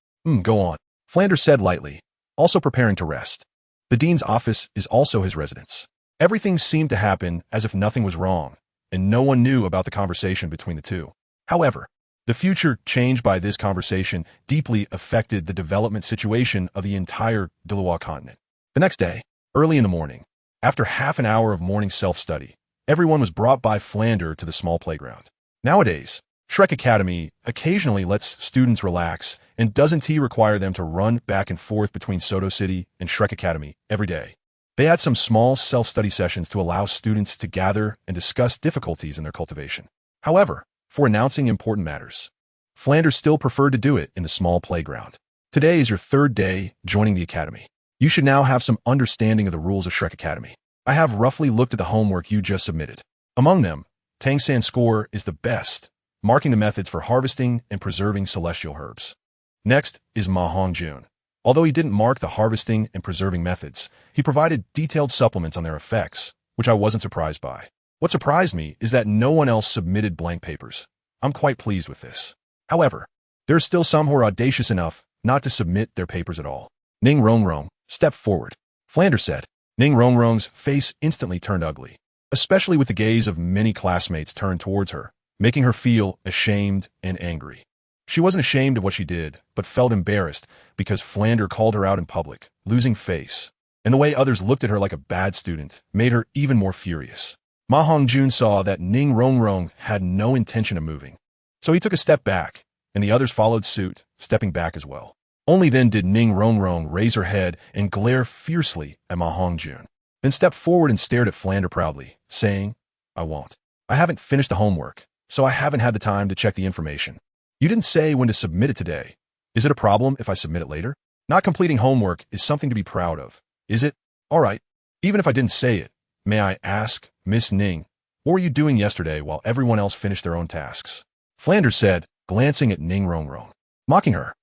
Go on, Flanders said lightly, also preparing to rest. The dean's office is also his residence. Everything seemed to happen as if nothing was wrong, and no one knew about the conversation between the two. However, the future changed by this conversation deeply affected the development situation of the entire Douluo continent. The next day, early in the morning, after half an hour of morning self-study, everyone was brought by Flanders to the small playground. Nowadays, Shrek Academy occasionally lets students relax and doesn't require them to run back and forth between Soto City and Shrek Academy every day. They had some small self-study sessions to allow students to gather and discuss difficulties in their cultivation. However, for announcing important matters, Flanders still preferred to do it in the small playground. Today is your 3rd day joining the academy. You should now have some understanding of the rules of Shrek Academy. I have roughly looked at the homework you just submitted. Among them, Tang San score is the best, marking the methods for harvesting and preserving celestial herbs. Next is MaHongjun. Although he didn't mark the harvesting and preserving methods, he provided detailed supplements on their effects, which I wasn't surprised by. What surprised me is that no one else submitted blank papers. I'm quite pleased with this. However, there are still some who are audacious enough not to submit their papers at all. Ning Rongrong stepped forward. Flander said. Ning Rongrong's face instantly turned ugly, especially with the gaze of many classmates turned towards her, making her feel ashamed and angry. She wasn't ashamed of what she did, but felt embarrassed because Flander called her out in public, losing face. And the way others looked at her like a bad student made her even more furious. MaHongjun saw that Ning Rongrong had no intention of moving. So he took a step back, and the others followed suit, stepping back as well. Only then did Ning Rongrong raise her head and glare fiercely at MaHongjun, then stepped forward and stared at Flander proudly, saying, I won't. I haven't finished the homework, so I haven't had the time to check the information. You didn't say when to submit it today. Is it a problem if I submit it later? Not completing homework is something to be proud of, is it? All right. Even if I didn't say it, may I ask, Miss Ning, what were you doing yesterday while everyone else finished their own tasks? Flander said, glancing at Ning Rongrong, mocking her.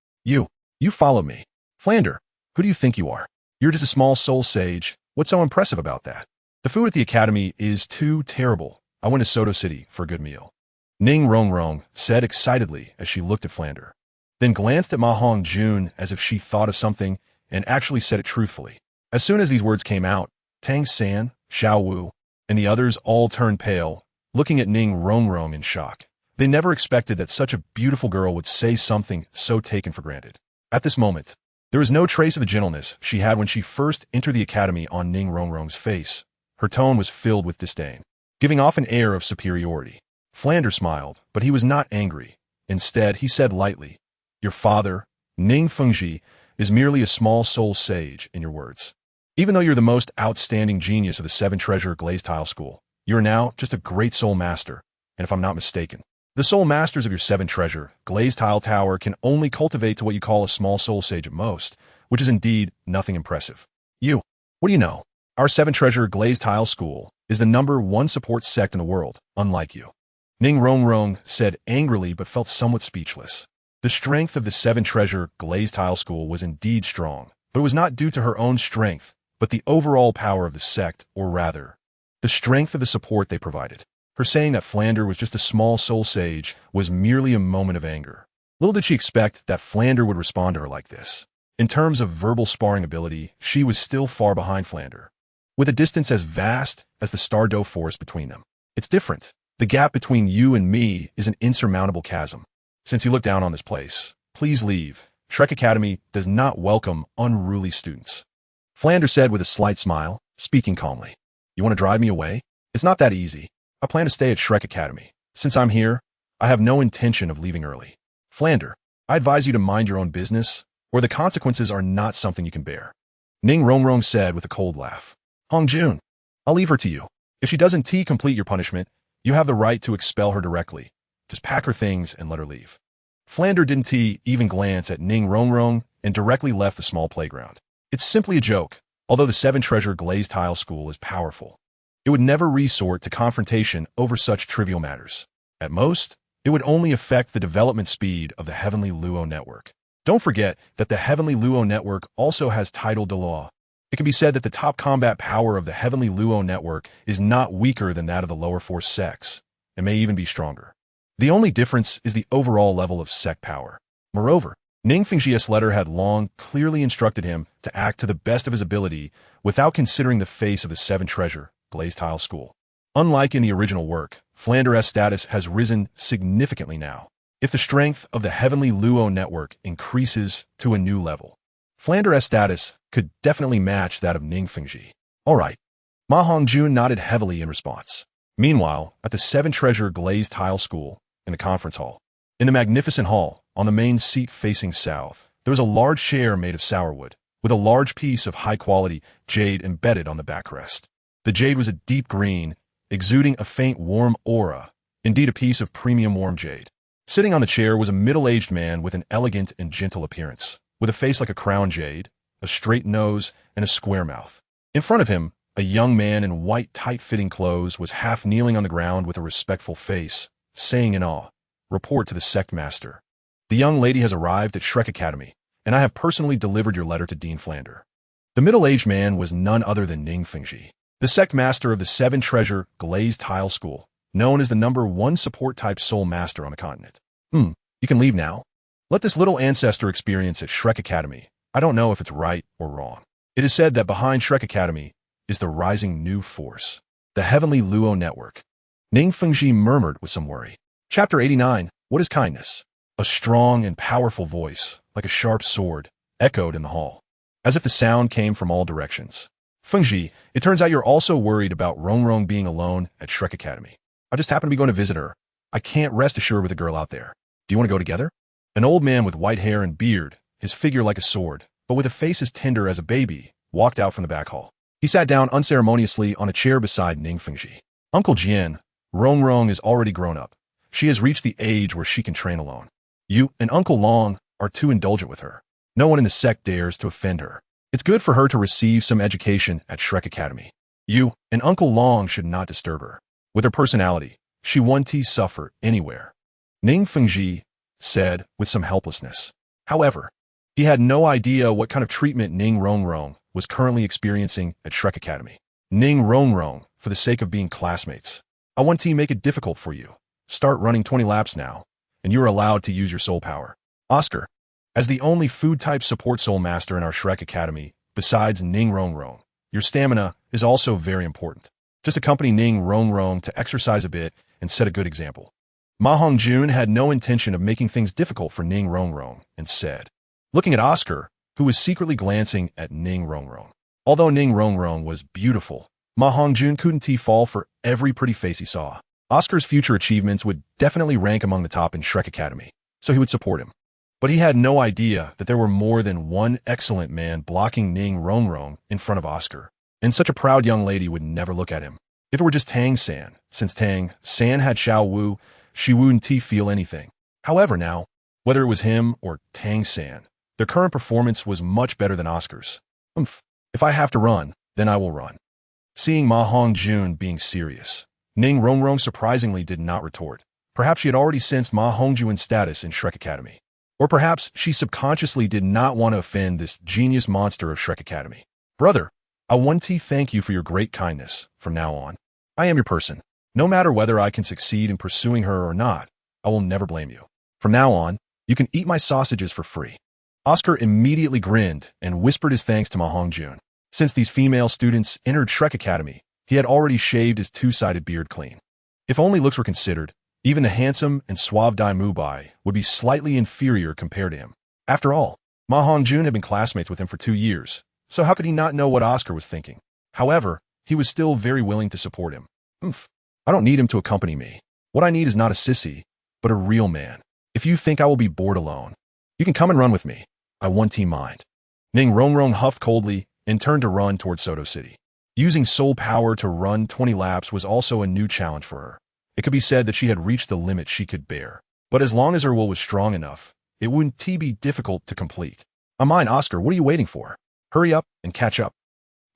You followed me. Flander, who do you think you are? You're just a small soul sage. What's so impressive about that? The food at the academy is too terrible. I went to Soto City for a good meal. Ning Rongrong said excitedly as she looked at Flander, then glanced at MaHongjun as if she thought of something and actually said it truthfully. As soon as these words came out, Tang San, Xiao Wu, and the others all turned pale, looking at Ning Rongrong in shock. They never expected that such a beautiful girl would say something so taken for granted. At this moment, there was no trace of the gentleness she had when she first entered the academy on Ning Rongrong's face. Her tone was filled with disdain, giving off an air of superiority. Flander smiled, but he was not angry. Instead, he said lightly, Your father, Ning Fengji, is merely a small soul sage, in your words. Even though you're the most outstanding genius of the Seven Treasure Glazed Tile School, you are now just a great soul master, and if I'm not mistaken, the soul masters of your Seven Treasure Glazed Tile Tower can only cultivate to what you call a small soul sage at most, which is indeed nothing impressive. What do you know? Our Seven Treasure Glazed Tile School is the #1 support sect in the world, unlike you. Ning Rongrong said angrily but felt somewhat speechless. The strength of the Seven Treasure Glazed Tile School was indeed strong, but it was not due to her own strength, but the overall power of the sect, or rather, the strength of the support they provided. Her saying that Flander was just a small soul sage was merely a moment of anger. Little did she expect that Flander would respond to her like this. In terms of verbal sparring ability, she was still far behind Flander, with a distance as vast as the Stardow forest between them. It's different. The gap between you and me is an insurmountable chasm. Since you look down on this place, please leave. Shrek Academy does not welcome unruly students. Flander said with a slight smile, speaking calmly. You want to drive me away? It's not that easy. I plan to stay at Shrek Academy. Since I'm here, I have no intention of leaving early. Flander, I advise you to mind your own business, or the consequences are not something you can bear. Ning Rongrong said with a cold laugh. Hongjun, I'll leave her to you. If she doesn't complete your punishment, you have the right to expel her directly. Just pack her things and let her leave. Flander didn't even glance at Ning Rongrong and directly left the small playground. It's simply a joke. Although the Seven Treasure Glazed Tile School is powerful, it would never resort to confrontation over such trivial matters. At most, it would only affect the development speed of the Heavenly Luo Network. Don't forget that the Heavenly Luo Network also has title Dalu. It can be said that the top combat power of the Heavenly Luo Network is not weaker than that of the lower four sects, and may even be stronger. The only difference is the overall level of sect power. Moreover, Ning Fengji's letter had long clearly instructed him to act to the best of his ability without considering the face of the Seven Treasure Glazed Tile School. Unlike in the original work, Flander's status has risen significantly now. If the strength of the Heavenly Luo Network increases to a new level, Flander's status could definitely match that of Ning Fengji. All right. MaHongjun nodded heavily in response. Meanwhile, at the Seven Treasure Glazed Tile School, in the conference hall, in the magnificent hall, on the main seat facing south, there was a large chair made of sourwood, with a large piece of high-quality jade embedded on the backrest. The jade was a deep green, exuding a faint warm aura, indeed a piece of premium warm jade. Sitting on the chair was a middle-aged man with an elegant and gentle appearance, with a face like a crown jade, a straight nose, and a square mouth. In front of him, a young man in white, tight-fitting clothes was half kneeling on the ground with a respectful face, saying in awe, "Report to the sect master. The young lady has arrived at Shrek Academy, and I have personally delivered your letter to Dean Flander." The middle-aged man was none other than Ning Fengji, the sect master of the Seven Treasure Glazed Tile School, known as the #1 support-type soul master on the continent. You can leave now. Let this little ancestor experience at Shrek Academy. I don't know if it's right or wrong. It is said that behind Shrek Academy is the rising new force, the Heavenly Luo Network. Ning Fengji murmured with some worry. Chapter 89, What is Kindness? A strong and powerful voice, like a sharp sword, echoed in the hall, as if the sound came from all directions. Fengji, it turns out you're also worried about Rongrong being alone at Shrek Academy. I just happen to be going to visit her. I can't rest assured with the girl out there. Do you want to go together? An old man with white hair and beard, his figure like a sword, but with a face as tender as a baby, walked out from the back hall. He sat down unceremoniously on a chair beside Ning Fengji. Uncle Jian, Rongrong is already grown up. She has reached the age where she can train alone. You and Uncle Long are too indulgent with her. No one in the sect dares to offend her. It's good for her to receive some education at Shrek Academy. You and Uncle Long should not disturb her. With her personality, she won't suffer anywhere. Ning Fengji said with some helplessness. However, he had no idea what kind of treatment Ning Rongrong was currently experiencing at Shrek Academy. Ning Rongrong, for the sake of being classmates, I want to make it difficult for you. Start running 20 laps now, and you are allowed to use your soul power. Oscar, as the only food-type support soul master in our Shrek Academy, besides Ning Rongrong, your stamina is also very important. Just accompany Ning Rongrong to exercise a bit and set a good example. MaHongjun had no intention of making things difficult for Ning Rongrong and said, looking at Oscar, who was secretly glancing at Ning Rongrong. Although Ning Rongrong was beautiful, MaHongjun couldn't fall for every pretty face he saw. Oscar's future achievements would definitely rank among the top in Shrek Academy, so he would support him. But he had no idea that there were more than one excellent man blocking Ning Rongrong in front of Oscar, and such a proud young lady would never look at him. If it were just Tang San, since Tang San had Xiao Wu, she wouldn't feel anything. However now, whether it was him or Tang San, their current performance was much better than Oscar's. If I have to run, then I will run. Seeing MaHongjun being serious, Ning Rongrong surprisingly did not retort. Perhaps she had already sensed MaHongjun's status in Shrek Academy. Or perhaps she subconsciously did not want to offend this genius monster of Shrek Academy. Brother, I want to thank you for your great kindness. From now on, I am your person. No matter whether I can succeed in pursuing her or not, I will never blame you. From now on, you can eat my sausages for free. Oscar immediately grinned and whispered his thanks to MaHongjun. Since these female students entered Shrek Academy, he had already shaved his two-sided beard clean. If only looks were considered, even the handsome and suave Dai Mubai would be slightly inferior compared to him. After all, MaHongjun had been classmates with him for 2 years, so how could he not know what Oscar was thinking? However, he was still very willing to support him. I don't need him to accompany me. What I need is not a sissy, but a real man. If you think I will be bored alone, you can come and run with me. I want to mind. Ning Rongrong huffed coldly and turned to run toward Soto City. Using soul power to run 20 laps was also a new challenge for her. It could be said that she had reached the limit she could bear. But as long as her will was strong enough, it wouldn't be difficult to complete. Mine, Oscar, what are you waiting for? Hurry up and catch up.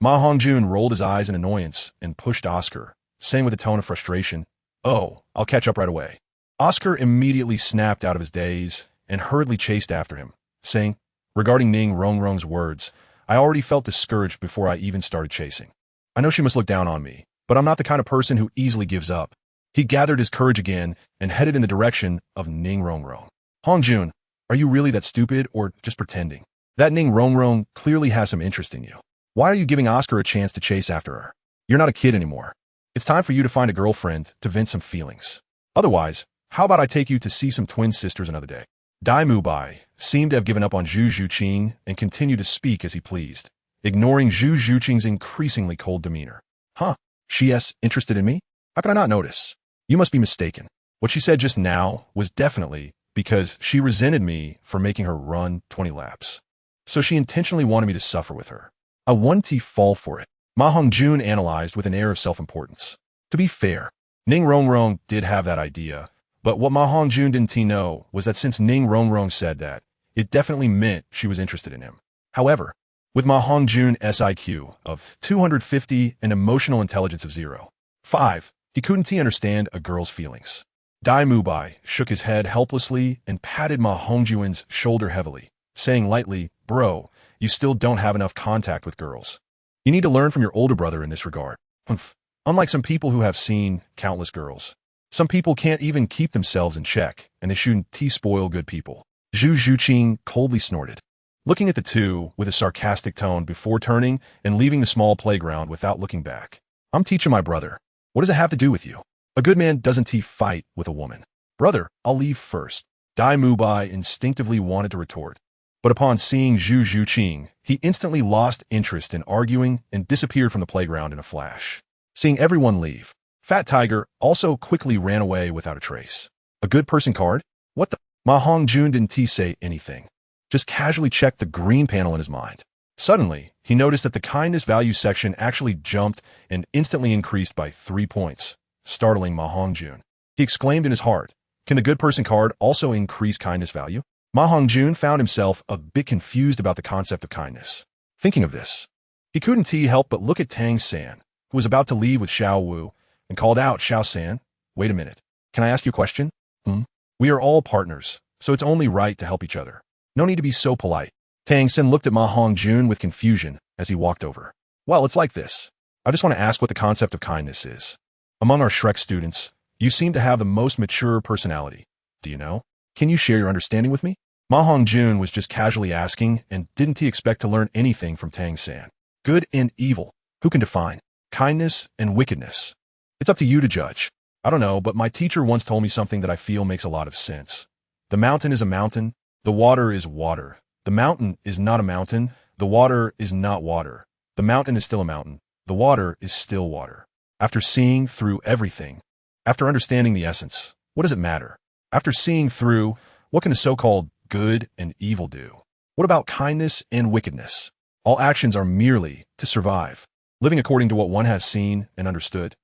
MaHongjun rolled his eyes in annoyance and pushed Oscar, saying with a tone of frustration, "Oh, I'll catch up right away." Oscar immediately snapped out of his daze and hurriedly chased after him, saying, regarding Ning Rongrong's words, "I already felt discouraged before I even started chasing. I know she must look down on me, but I'm not the kind of person who easily gives up." He gathered his courage again and headed in the direction of Ning Rongrong. "Hongjun, are you really that stupid or just pretending? That Ning Rongrong clearly has some interest in you. Why are you giving Oscar a chance to chase after her? You're not a kid anymore. It's time for you to find a girlfriend to vent some feelings. Otherwise, how about I take you to see some twin sisters another day?" Dai Mubai seemed to have given up on Zhu Zhuqing and continued to speak as he pleased, ignoring Zhu Zhuqing's increasingly cold demeanor. She's interested in me? How can I not notice? You must be mistaken. What she said just now was definitely because she resented me for making her run 20 laps. So she intentionally wanted me to suffer with her. I want to fall for it. MaHongjun analyzed with an air of self-importance. To be fair, Ning Rongrong did have that idea, but what MaHongjun didn't know was that since Ning Rongrong said that, it definitely meant she was interested in him. However, with MaHongjun SIQ of 250 and emotional intelligence of 0. 5. He couldn't understand a girl's feelings. Dai Mubai shook his head helplessly and patted MaHongjun's shoulder heavily, saying lightly, "Bro, you still don't have enough contact with girls. You need to learn from your older brother in this regard. Humph. Unlike some people who have seen countless girls, some people can't even keep themselves in check, and they shouldn't spoil good people." Zhu Zhuqing coldly snorted, looking at the two with a sarcastic tone before turning and leaving the small playground without looking back. "I'm teaching my brother. What does it have to do with you? A good man doesn't fight with a woman." "Brother, I'll leave first." Dai Mubai instinctively wanted to retort, but upon seeing Zhu Zhuqing, he instantly lost interest in arguing and disappeared from the playground in a flash. Seeing everyone leave, Fat Tiger also quickly ran away without a trace. "A good person card? What the?" MaHongjun didn't say anything, just casually checked the green panel in his mind. Suddenly, he noticed that the kindness value section actually jumped and instantly increased by 3 points, startling MaHongjun. He exclaimed in his heart, "Can the good person card also increase kindness value?" MaHongjun found himself a bit confused about the concept of kindness. Thinking of this, he couldn't help but look at Tang San, who was about to leave with Xiao Wu, and called out, "Xiao San, wait a minute. Can I ask you a question?" "We are all partners, so it's only right to help each other. No need to be so polite." Tang San looked at MaHongjun with confusion as he walked over. "Well, it's like this. I just want to ask what the concept of kindness is. Among our Shrek students, you seem to have the most mature personality. Do you know? Can you share your understanding with me?" MaHongjun was just casually asking, and didn't expect to learn anything from Tang San. Good and evil. Who can define kindness and wickedness? It's up to you to judge. I don't know, but my teacher once told me something that I feel makes a lot of sense. The mountain is a mountain. The water is water. The mountain is not a mountain. The water is not water. The mountain is still a mountain. The water is still water. After seeing through everything, after understanding the essence, what does it matter? After seeing through, what can the so-called good and evil do? What about kindness and wickedness? All actions are merely to survive, living according to what one has seen and understood.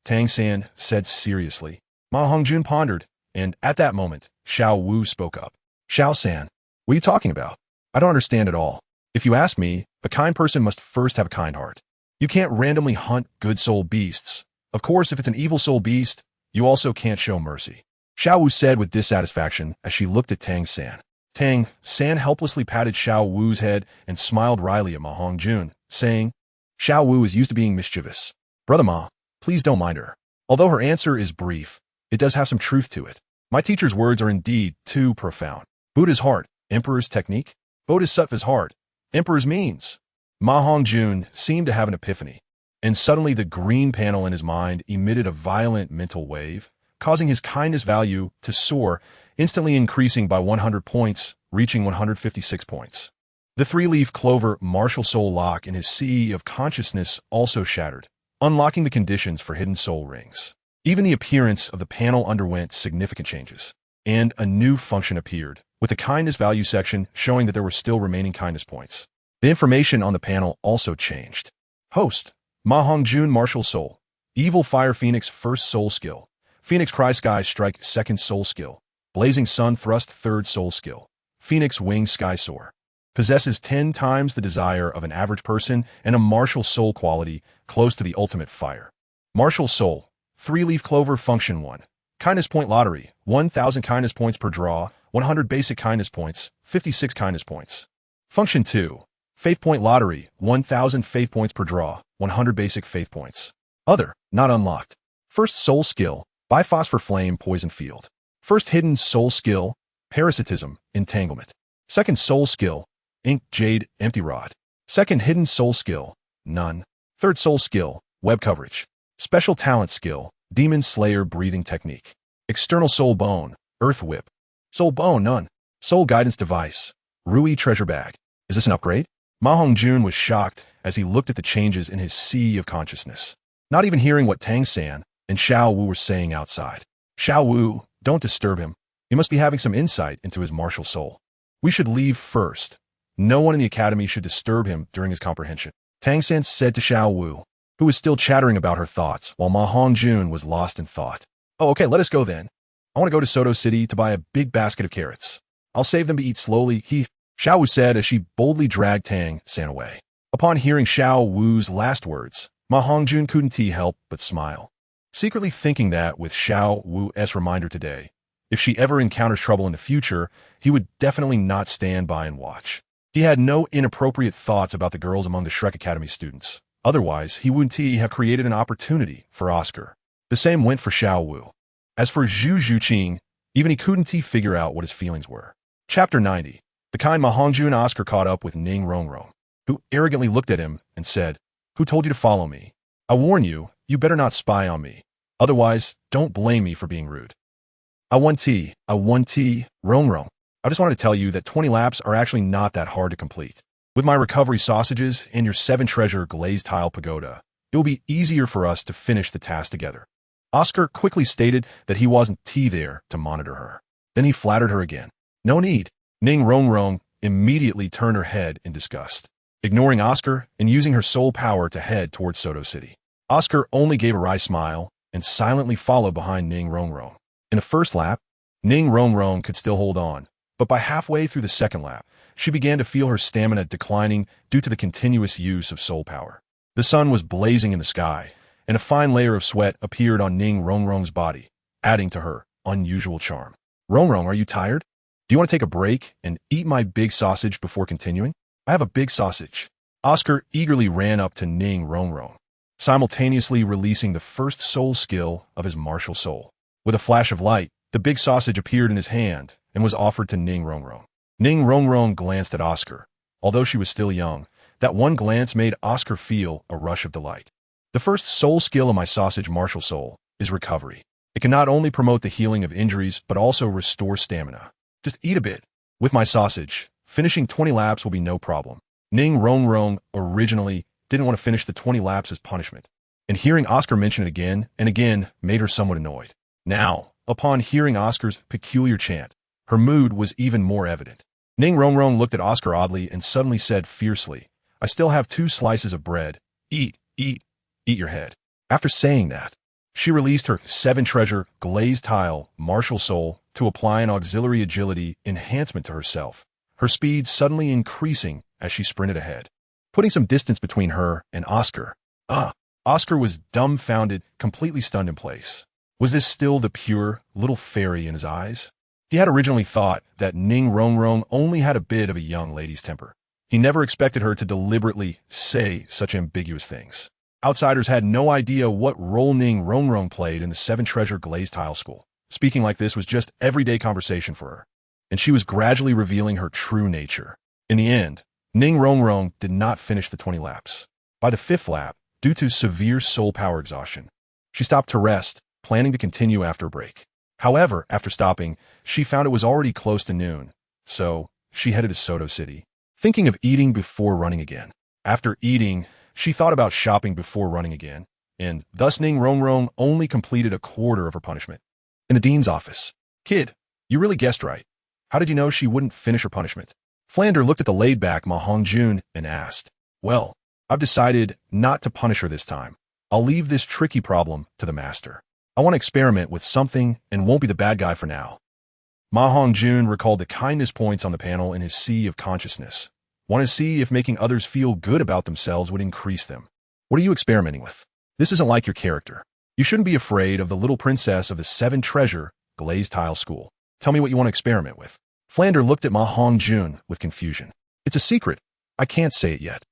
Tang San said seriously. MaHongjun pondered, and at that moment, Xiao Wu spoke up. "Xiao San, what are you talking about? I don't understand at all. If you ask me, a kind person must first have a kind heart. You can't randomly hunt good soul beasts. Of course, if it's an evil soul beast, you also can't show mercy." Xiao Wu said with dissatisfaction as she looked at Tang San. Tang San helplessly patted Xiao Wu's head and smiled wryly at MaHongjun, saying, "Xiao Wu is used to being mischievous. Brother Ma, please don't mind her." Although her answer is brief, it does have some truth to it. My teacher's words are indeed too profound. Buddha's heart, Emperor's technique. Bodhisattva's heart, Emperor's means. MaHongjun seemed to have an epiphany, and suddenly the green panel in his mind emitted a violent mental wave, causing his kindness value to soar, instantly increasing by 100 points, reaching 156 points. The three-leaf clover martial soul lock in his CE of consciousness also shattered, unlocking the conditions for hidden soul rings. Even the appearance of the panel underwent significant changes, and a new function appeared, with the kindness value section showing that there were still remaining kindness points. The information on the panel also changed. Host, MaHongjun Martial Soul, Evil Fire Phoenix First Soul Skill, Phoenix Cry Sky Strike Second Soul Skill, Blazing Sun Thrust Third Soul Skill, Phoenix Wing Sky Soar. Possesses 10 times the desire of an average person and a martial soul quality close to the ultimate fire. Martial Soul, 3-leaf clover function 1. Kindness point lottery, 1,000 kindness points per draw, 100 basic kindness points, 56 kindness points. Function 2. Faith point lottery, 1,000 faith points per draw, 100 basic faith points. Other, not unlocked. First soul skill, Biphosphor Flame Poison Field. First hidden soul skill, Parasitism, Entanglement. Second soul skill, Ink Jade Empty Rod. Second hidden soul skill, None. Third soul skill, Web Coverage. Special talent skill, Demon Slayer Breathing Technique. External soul bone, Earth Whip. Soul bone, None. Soul Guidance Device, Rui Treasure Bag. Is this an upgrade? MaHongjun was shocked as he looked at the changes in his sea of consciousness, not even hearing what Tang San and Xiao Wu were saying outside. "Xiao Wu, don't disturb him. He must be having some insight into his martial soul. We should leave first. No one in the academy should disturb him during his comprehension," Tang San said to Xiao Wu, who was still chattering about her thoughts while MaHongjun was lost in thought. "Oh, okay, let us go then. I want to go to Soto City to buy a big basket of carrots. I'll save them to eat slowly," Xiao Wu said as she boldly dragged Tang San away. Upon hearing Xiao Wu's last words, MaHongjun couldn't help but smile, secretly thinking that with Xiao Wu's reminder today, if she ever encounters trouble in the future, he would definitely not stand by and watch. He had no inappropriate thoughts about the girls among the Shrek Academy students. Otherwise, he wouldn't have created an opportunity for Oscar. The same went for Xiao Wu. As for Zhu Zhuqing, even he couldn't figure out what his feelings were. Chapter 90. The kind MaHongjun Oscar caught up with Ning Rongrong, who arrogantly looked at him and said, "Who told you to follow me? I warn you, you better not spy on me. Otherwise, don't blame me for being rude." I won tea, Rongrong. I just wanted to tell you that 20 laps are actually not that hard to complete. With my recovery sausages and your 7-treasure glazed tile pagoda, it will be easier for us to finish the task together. Oscar quickly stated that he wasn't there to monitor her. Then he flattered her again. No need. Ning Rongrong immediately turned her head in disgust, ignoring Oscar and using her soul power to head towards Soto City. Oscar only gave a wry smile and silently followed behind Ning Rongrong. In the first lap, Ning Rongrong could still hold on, but by halfway through the second lap, she began to feel her stamina declining due to the continuous use of soul power. The sun was blazing in the sky, and a fine layer of sweat appeared on Ning Rongrong's body, adding to her unusual charm. Rongrong, are you tired? Do you want to take a break and eat my big sausage before continuing? I have a big sausage. Oscar eagerly ran up to Ning Rongrong, simultaneously releasing the first soul skill of his martial soul. With a flash of light, the big sausage appeared in his hand and was offered to Ning Rongrong. Ning Rongrong glanced at Oscar. Although she was still young, that one glance made Oscar feel a rush of delight. The first soul skill of my sausage martial soul is recovery. It can not only promote the healing of injuries, but also restore stamina. Just eat a bit. With my sausage, finishing 20 laps will be no problem. Ning Rongrong originally didn't want to finish the 20 laps as punishment, and hearing Oscar mention it again and again made her somewhat annoyed. Now, upon hearing Oscar's peculiar chant, her mood was even more evident. Ning Rongrong looked at Oscar oddly and suddenly said fiercely, "I still have 2 slices of bread. Eat your head." After saying that, she released her 7-treasure glazed tile martial soul to apply an auxiliary agility enhancement to herself, her speed suddenly increasing as she sprinted ahead, putting some distance between her and Oscar. Oscar was dumbfounded, completely stunned in place. Was this still the pure little fairy in his eyes? He had originally thought that Ning Rongrong only had a bit of a young lady's temper. He never expected her to deliberately say such ambiguous things. Outsiders had no idea what role Ning Rongrong played in the 7-treasure glazed tile school. Speaking like this was just everyday conversation for her, and she was gradually revealing her true nature. In the end, Ning Rongrong did not finish the 20 laps. By the 5th lap, due to severe soul power exhaustion, she stopped to rest, planning to continue after a break. However, after stopping, she found it was already close to noon, so she headed to Soto City, thinking of eating before running again. After eating, she thought about shopping before running again, and thus Ning Rongrong only completed a quarter of her punishment. In the dean's office, "Kid, you really guessed right. How did you know she wouldn't finish her punishment?" Flander looked at the laid-back MaHongjun and asked, "Well, I've decided not to punish her this time. I'll leave this tricky problem to the master. I want to experiment with something and won't be the bad guy for now." MaHongjun recalled the kindness points on the panel in his sea of consciousness. Want to see if making others feel good about themselves would increase them. What are you experimenting with? This isn't like your character. You shouldn't be afraid of the little princess of the 7-treasure glazed tile school. Tell me what you want to experiment with. Flander looked at MaHongjun with confusion. "It's a secret. I can't say it yet."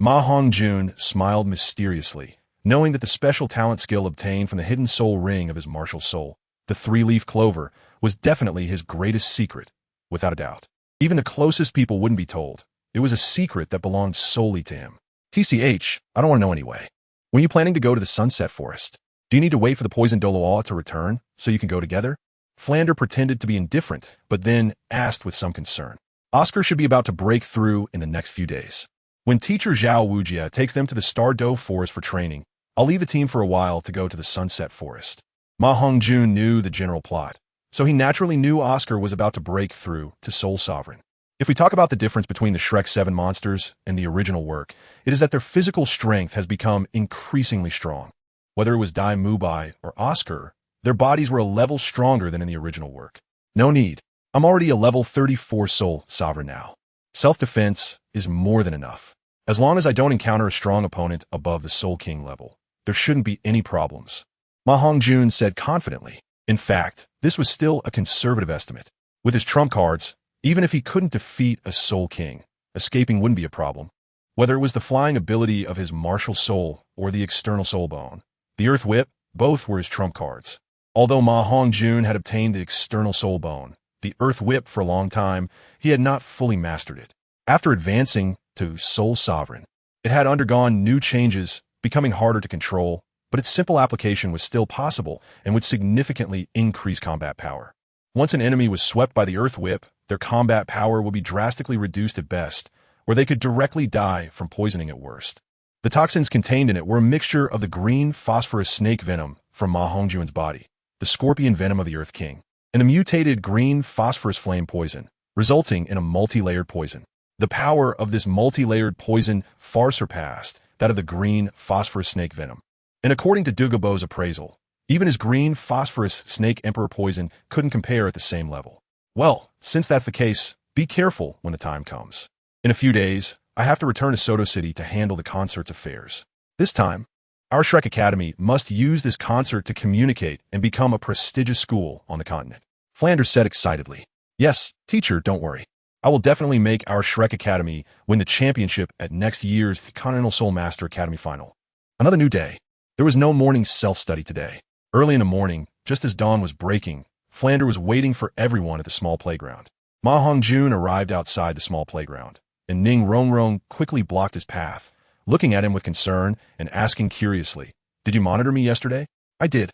MaHongjun smiled mysteriously, knowing that the special talent skill obtained from the hidden soul ring of his martial soul, the 3-leaf clover, was definitely his greatest secret, without a doubt. Even the closest people wouldn't be told. It was a secret that belonged solely to him. "TCH, I don't want to know anyway. When are you planning to go to the Sunset Forest? Do you need to wait for the poisoned Douluo to return so you can go together?" Flander pretended to be indifferent, but then asked with some concern. Oscar should be about to break through in the next few days. When teacher Zhao Wujia takes them to the Stardow Forest for training, I'll leave the team for a while to go to the Sunset Forest. MaHongjun knew the general plot, so he naturally knew Oscar was about to break through to Soul Sovereign. If we talk about the difference between the Shrek 7 monsters and the original work, it is that their physical strength has become increasingly strong. Whether it was Dai Mubai or Oscar, their bodies were a level stronger than in the original work. No need. I'm already a level 34 Soul Sovereign now. Self-defense is more than enough. As long as I don't encounter a strong opponent above the Soul King level, there shouldn't be any problems, MaHongjun said confidently. In fact, this was still a conservative estimate. With his trump cards, even if he couldn't defeat a Soul King, escaping wouldn't be a problem. Whether it was the flying ability of his martial soul or the external soul bone, the Earth Whip, both were his trump cards. Although MaHongjun had obtained the external soul bone, the Earth Whip for a long time, he had not fully mastered it. After advancing to Soul Sovereign, it had undergone new changes, becoming harder to control, but its simple application was still possible and would significantly increase combat power. Once an enemy was swept by the Earth Whip, their combat power would be drastically reduced at best, or they could directly die from poisoning at worst. The toxins contained in it were a mixture of the green phosphorus snake venom from MaHongjun's body, the scorpion venom of the Earth King, and the mutated green phosphorus flame poison, resulting in a multi-layered poison. The power of this multi-layered poison far surpassed that of the green phosphorus snake venom. And according to Douluo's appraisal, even his green phosphorus snake emperor poison couldn't compare at the same level. Well, since that's the case, be careful when the time comes. In a few days, I have to return to Soto City to handle the concert's affairs. This time, our Shrek Academy must use this concert to communicate and become a prestigious school on the continent. Flanders said excitedly. Yes, teacher, don't worry. I will definitely make our Shrek Academy win the championship at next year's Continental Soul Master Academy final. Another new day. There was no morning self-study today. Early in the morning, just as dawn was breaking, Flanders was waiting for everyone at the small playground. MaHongjun arrived outside the small playground, and Ning Rongrong quickly blocked his path, looking at him with concern and asking curiously, "Did you monitor me yesterday?" "I did,"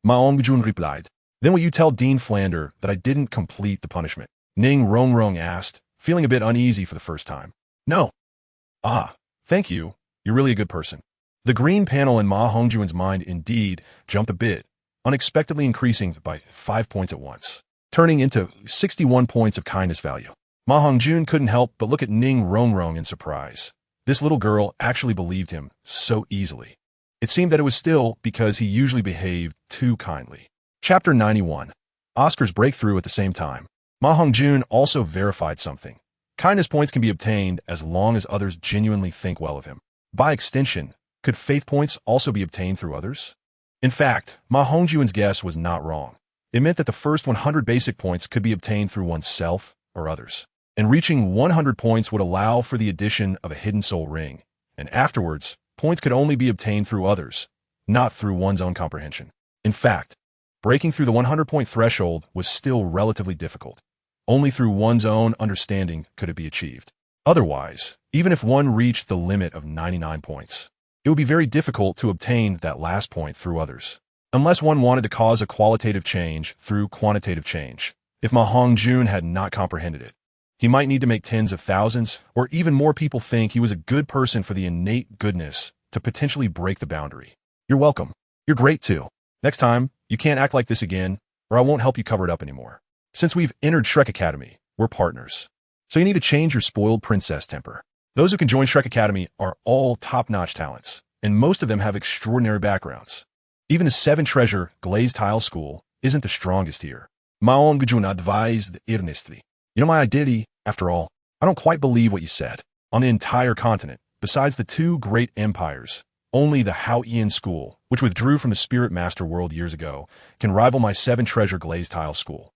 MaHongjun replied. "Then will you tell Dean Flanders that I didn't complete the punishment?" Ning Rongrong asked, feeling a bit uneasy for the first time. "No." "Ah, thank you. You're really a good person." The green panel in MaHongjun's mind indeed jumped a bit, unexpectedly increasing by 5 points at once, turning into 61 points of kindness value. MaHongjun couldn't help but look at Ning Rongrong in surprise. This little girl actually believed him so easily. It seemed that it was still because he usually behaved too kindly. Chapter 91. Oscar's breakthrough at the same time. MaHongjun also verified something. Kindness points can be obtained as long as others genuinely think well of him. By extension, could faith points also be obtained through others? In fact, MaHongjun's guess was not wrong. It meant that the first 100 basic points could be obtained through oneself or others. And reaching 100 points would allow for the addition of a hidden soul ring. And afterwards, points could only be obtained through others, not through one's own comprehension. In fact, breaking through the 100-point threshold was still relatively difficult. Only through one's own understanding could it be achieved. Otherwise, even if one reached the limit of 99 points, it would be very difficult to obtain that last point through others, unless one wanted to cause a qualitative change through quantitative change. If MaHongjun had not comprehended it, he might need to make tens of thousands or even more people think he was a good person for the innate goodness to potentially break the boundary. You're welcome. You're great too. Next time, you can't act like this again, or I won't help you cover it up anymore. Since we've entered Shrek Academy, we're partners. So you need to change your spoiled princess temper. Those who can join Shrek Academy are all top-notch talents, and most of them have extraordinary backgrounds. Even the 7-treasure glazed tile school isn't the strongest here. MaHongjun advised earnestly. You know my identity, after all. I don't quite believe what you said. On the entire continent, besides the 2 great empires, only the Haoyan school, which withdrew from the Spirit Master world years ago, can rival my 7-treasure glazed tile school.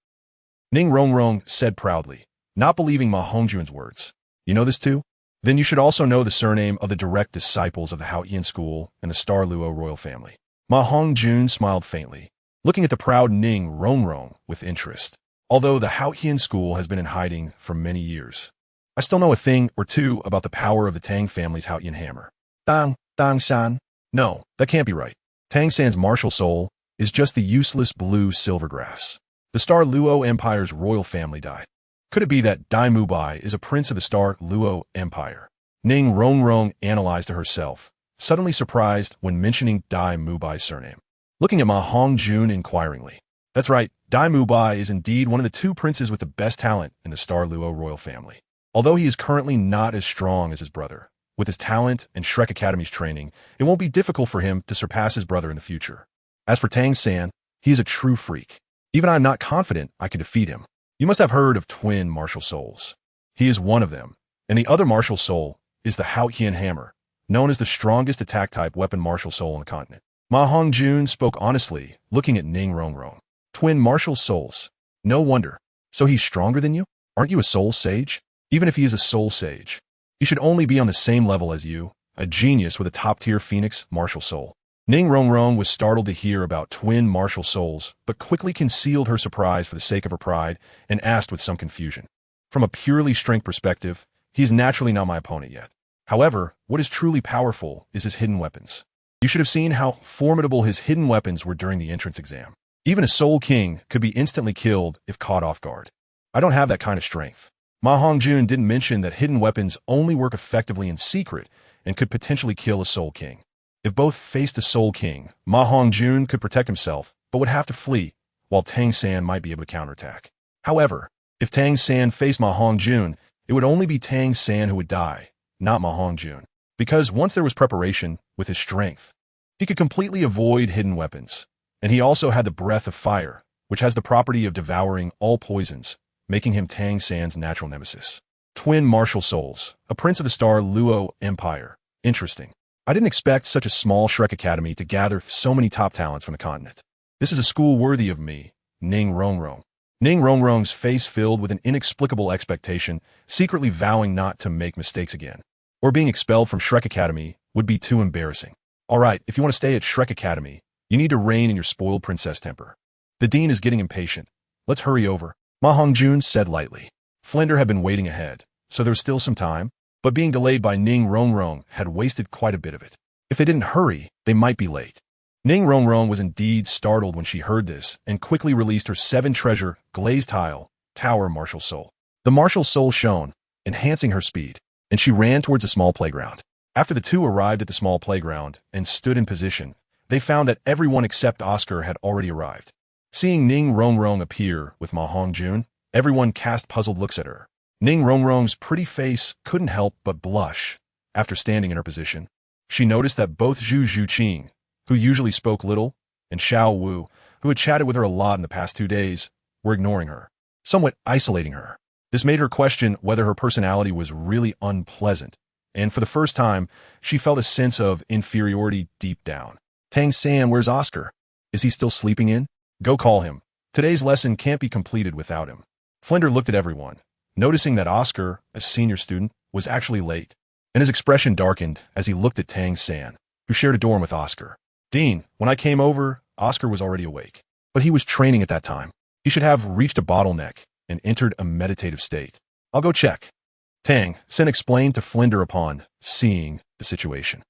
Ning Rongrong said proudly, not believing MaHongjun's words. You know this too? Then you should also know the surname of the direct disciples of the Haoyan school and the Dalu royal family. MaHongjun smiled faintly, looking at the proud Ning Rongrong with interest. Although the Haoyan school has been in hiding for many years, I still know a thing or two about the power of the Tang family's Haoyan hammer. Tang San? No, that can't be right. Tang San's martial soul is just the useless blue silvergrass. The Dalu Empire's royal family died. Could it be that Dai Mubai is a prince of the Dalu Empire? Ning Rongrong analyzed to herself, suddenly surprised when mentioning Dai Mubai's surname. Looking at MaHongjun inquiringly. That's right, Dai Mubai is indeed one of the 2 princes with the best talent in the Dalu royal family. Although he is currently not as strong as his brother, with his talent and Shrek Academy's training, it won't be difficult for him to surpass his brother in the future. As for Tang San, he is a true freak. Even I am not confident I can defeat him. You must have heard of twin martial souls. He is one of them, and the other martial soul is the Haotian hammer, known as the strongest attack-type weapon martial soul on the continent. MaHongjun spoke honestly, looking at Ning Rongrong. Twin martial souls. No wonder. So he's stronger than you? Aren't you a soul sage? Even if he is a soul sage, he should only be on the same level as you, a genius with a top-tier phoenix martial soul. Ning Rongrong was startled to hear about twin martial souls, but quickly concealed her surprise for the sake of her pride and asked with some confusion. From a purely strength perspective, he is naturally not my opponent yet. However, what is truly powerful is his hidden weapons. You should have seen how formidable his hidden weapons were during the entrance exam. Even a Soul King could be instantly killed if caught off guard. I don't have that kind of strength. MaHongjun didn't mention that hidden weapons only work effectively in secret and could potentially kill a Soul King. If both faced a Soul King, MaHongjun could protect himself, but would have to flee, while Tang San might be able to counterattack. However, if Tang San faced MaHongjun, it would only be Tang San who would die, not MaHongjun. Because once there was preparation with his strength, he could completely avoid hidden weapons. And he also had the breath of fire, which has the property of devouring all poisons, making him Tang San's natural nemesis. Twin martial souls, a prince of the Star Luo Empire. Interesting. I didn't expect such a small Shrek Academy to gather so many top talents from the continent. This is a school worthy of me, Ning Rongrong. Ning Rongrong's face filled with an inexplicable expectation, secretly vowing not to make mistakes again. Or being expelled from Shrek Academy would be too embarrassing. Alright, if you want to stay at Shrek Academy, you need to rein in your spoiled princess temper. The dean is getting impatient. Let's hurry over, MaHongjun said lightly. Flinder had been waiting ahead, so there was still some time, but being delayed by Ning Rongrong had wasted quite a bit of it. If they didn't hurry, they might be late. Ning Rongrong was indeed startled when she heard this and quickly released her 7-treasure glazed tile tower martial soul. The martial soul shone, enhancing her speed, and she ran towards a small playground. After the two arrived at the small playground and stood in position, they found that everyone except Oscar had already arrived. Seeing Ning Rongrong appear with MaHongjun, everyone cast puzzled looks at her. Ning Rongrong's pretty face couldn't help but blush after standing in her position. She noticed that both Zhu Zhuqing, who usually spoke little, and Xiao Wu, who had chatted with her a lot in the past 2 days, were ignoring her, somewhat isolating her. This made her question whether her personality was really unpleasant, and for the first time, she felt a sense of inferiority deep down. Tang San, where's Oscar? Is he still sleeping in? Go call him. Today's lesson can't be completed without him. Flinder looked at everyone, noticing that Oscar, a senior student, was actually late, and his expression darkened as he looked at Tang San, who shared a dorm with Oscar. Dean, when I came over, Oscar was already awake, but he was training at that time. He should have reached a bottleneck and entered a meditative state. I'll go check. Tang San explained to Flinder upon seeing the situation.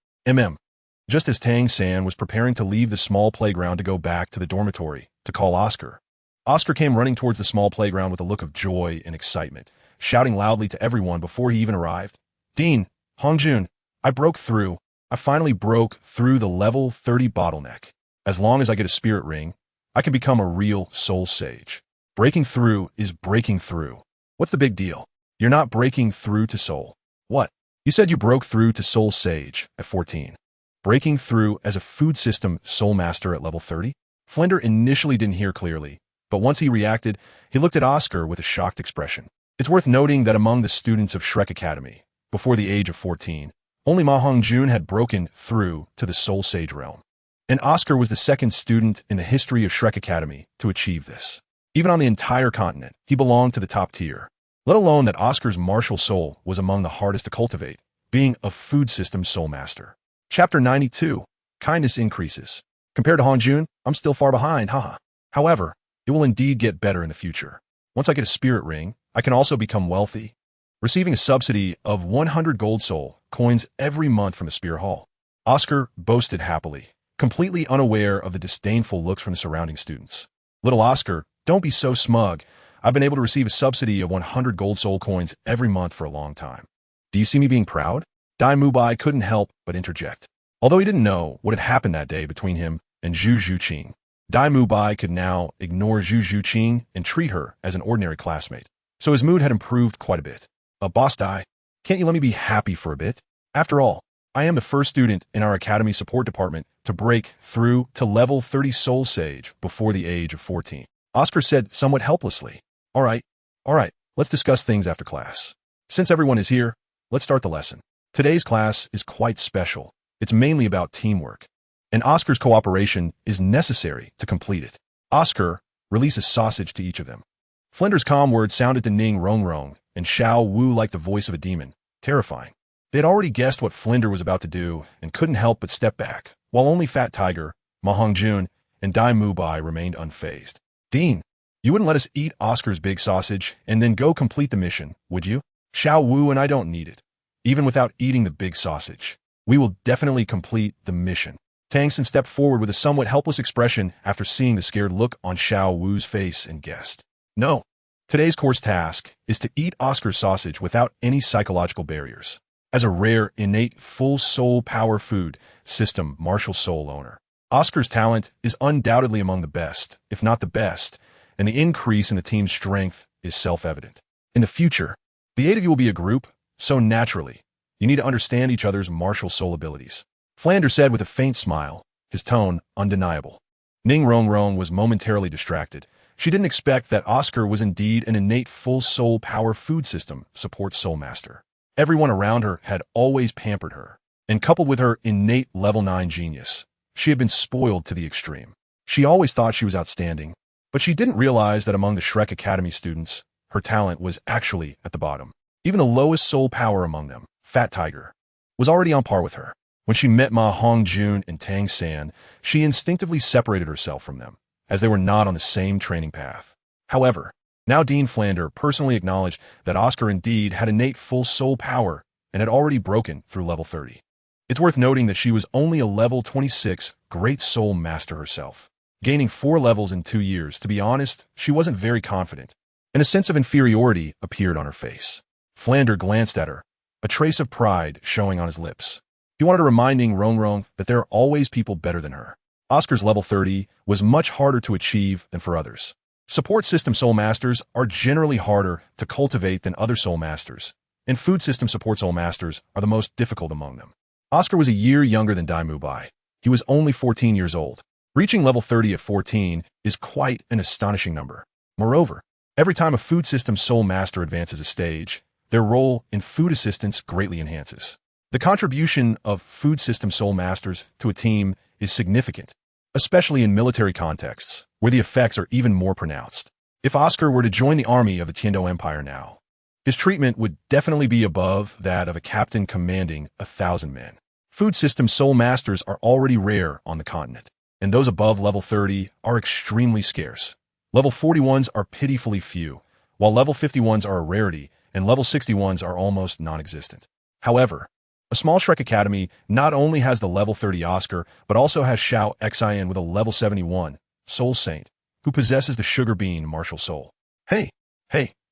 Just as Tang San was preparing to leave the small playground to go back to the dormitory to call Oscar, Oscar came running towards the small playground with a look of joy and excitement, shouting loudly to everyone before he even arrived. Dean, Hongjun, I broke through. I finally broke through the level 30 bottleneck. As long as I get a spirit ring, I can become a real soul sage. Breaking through is breaking through. What's the big deal? You're not breaking through to soul. What? You said you broke through to soul sage at 14. Breaking through as a food system soul master at level 30? Flinder initially didn't hear clearly, but once he reacted, he looked at Oscar with a shocked expression. It's worth noting that among the students of Shrek Academy, before the age of 14, only MaHongjun had broken through to the soul sage realm. And Oscar was the second student in the history of Shrek Academy to achieve this. Even on the entire continent, he belonged to the top tier. Let alone that Oscar's martial soul was among the hardest to cultivate, being a food system soul master. Chapter 92. Kindness increases. Compared to Hongjun, I'm still far behind, haha. However, it will indeed get better in the future. Once I get a spirit ring, I can also become wealthy, receiving a subsidy of 100 gold soul coins every month from the Spear Hall. Oscar boasted happily, completely unaware of the disdainful looks from the surrounding students. Little Oscar, don't be so smug. I've been able to receive a subsidy of 100 gold soul coins every month for a long time. Do you see me being proud? Dai Mubai couldn't help but interject. Although he didn't know what had happened that day between him and Zhu Zhuqing, Dai Mubai could now ignore Zhu Zhuqing and treat her as an ordinary classmate. So his mood had improved quite a bit. Boss Dai, can't you let me be happy for a bit? After all, I am the first student in our academy support department to break through to level 30 soul sage before the age of 14. Oscar said somewhat helplessly. All right, let's discuss things after class. Since everyone is here, let's start the lesson. Today's class is quite special. It's mainly about teamwork, and Oscar's cooperation is necessary to complete it. Oscar, release a sausage to each of them. Flinder's calm words sounded to Ning Rongrong and Xiao Wu like the voice of a demon, terrifying. They had already guessed what Flinder was about to do and couldn't help but step back, while only Fat Tiger, MaHongjun, and Dai Mubai remained unfazed. Dean, you wouldn't let us eat Oscar's big sausage and then go complete the mission, would you? Xiao Wu and I don't need it. Even without eating the big sausage, we will definitely complete the mission. Tang San stepped forward with a somewhat helpless expression after seeing the scared look on Xiao Wu's face and guessed. No. Today's course task is to eat Oscar's sausage without any psychological barriers. As a rare, innate, full soul power food system martial soul owner, Oscar's talent is undoubtedly among the best, if not the best, and the increase in the team's strength is self-evident. In the future, the 8 of you will be a group, so naturally, you need to understand each other's martial soul abilities. Flander said with a faint smile, his tone undeniable. Ning Rongrong was momentarily distracted. She didn't expect that Oscar was indeed an innate full soul power food system support soul master. Everyone around her had always pampered her, and coupled with her innate level 9 genius, she had been spoiled to the extreme. She always thought she was outstanding, but she didn't realize that among the Shrek Academy students, her talent was actually at the bottom. Even the lowest soul power among them, Fat Tiger, was already on par with her. When she met MaHongjun and Tang San, she instinctively separated herself from them, as they were not on the same training path. However, now Dean Flander personally acknowledged that Oscar indeed had innate full soul power and had already broken through level 30. It's worth noting that she was only a level 26 Great Soul Master herself. Gaining 4 levels in 2 years, to be honest, she wasn't very confident, and a sense of inferiority appeared on her face. Flander glanced at her, a trace of pride showing on his lips. He wanted to remind Ning Rongrong that there are always people better than her. Oscar's level 30 was much harder to achieve than for others. Support system soul masters are generally harder to cultivate than other soul masters, and food system support soul masters are the most difficult among them. Oscar was a year younger than Dai Mubai. He was only 14 years old. Reaching level 30 at 14 is quite an astonishing number. Moreover, every time a food system soul master advances a stage, their role in food assistance greatly enhances. The contribution of food system soul masters to a team is significant, especially in military contexts, where the effects are even more pronounced. If Oscar were to join the army of the Tiando Empire now, his treatment would definitely be above that of a captain commanding 1,000 men. Food system soul masters are already rare on the continent, and those above level 30 are extremely scarce. Level 41s are pitifully few, while level 51s are a rarity, and level 61s are almost non-existent. However, a small Shrek Academy not only has the level 30 Oscar, but also has Xiao Xian with a level 71 Soul Saint, who possesses the Sugar Bean Martial Soul. Hey,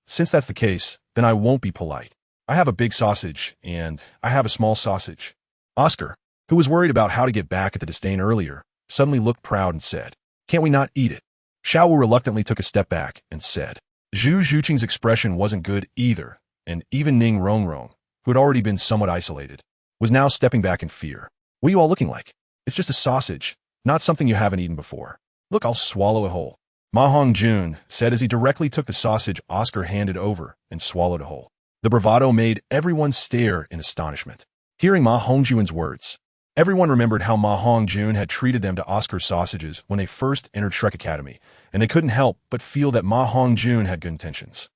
since that's the case, then I won't be polite. I have a big sausage, and I have a small sausage. Oscar, who was worried about how to get back at the disdain earlier, suddenly looked proud and said, "Can't we not eat it?" Xiao Wu reluctantly took a step back and said, Zhu Zhuqing's expression wasn't good either, and even Ning Rongrong, who had already been somewhat isolated, was now stepping back in fear. What are you all looking like? It's just a sausage, not something you haven't eaten before. Look, I'll swallow it whole. MaHongjun said as he directly took the sausage Oscar handed over and swallowed it whole. The bravado made everyone stare in astonishment. Hearing MaHongjun's words, everyone remembered how MaHongjun had treated them to Oscar's sausages when they first entered Shrek Academy, and they couldn't help but feel that MaHongjun had good intentions.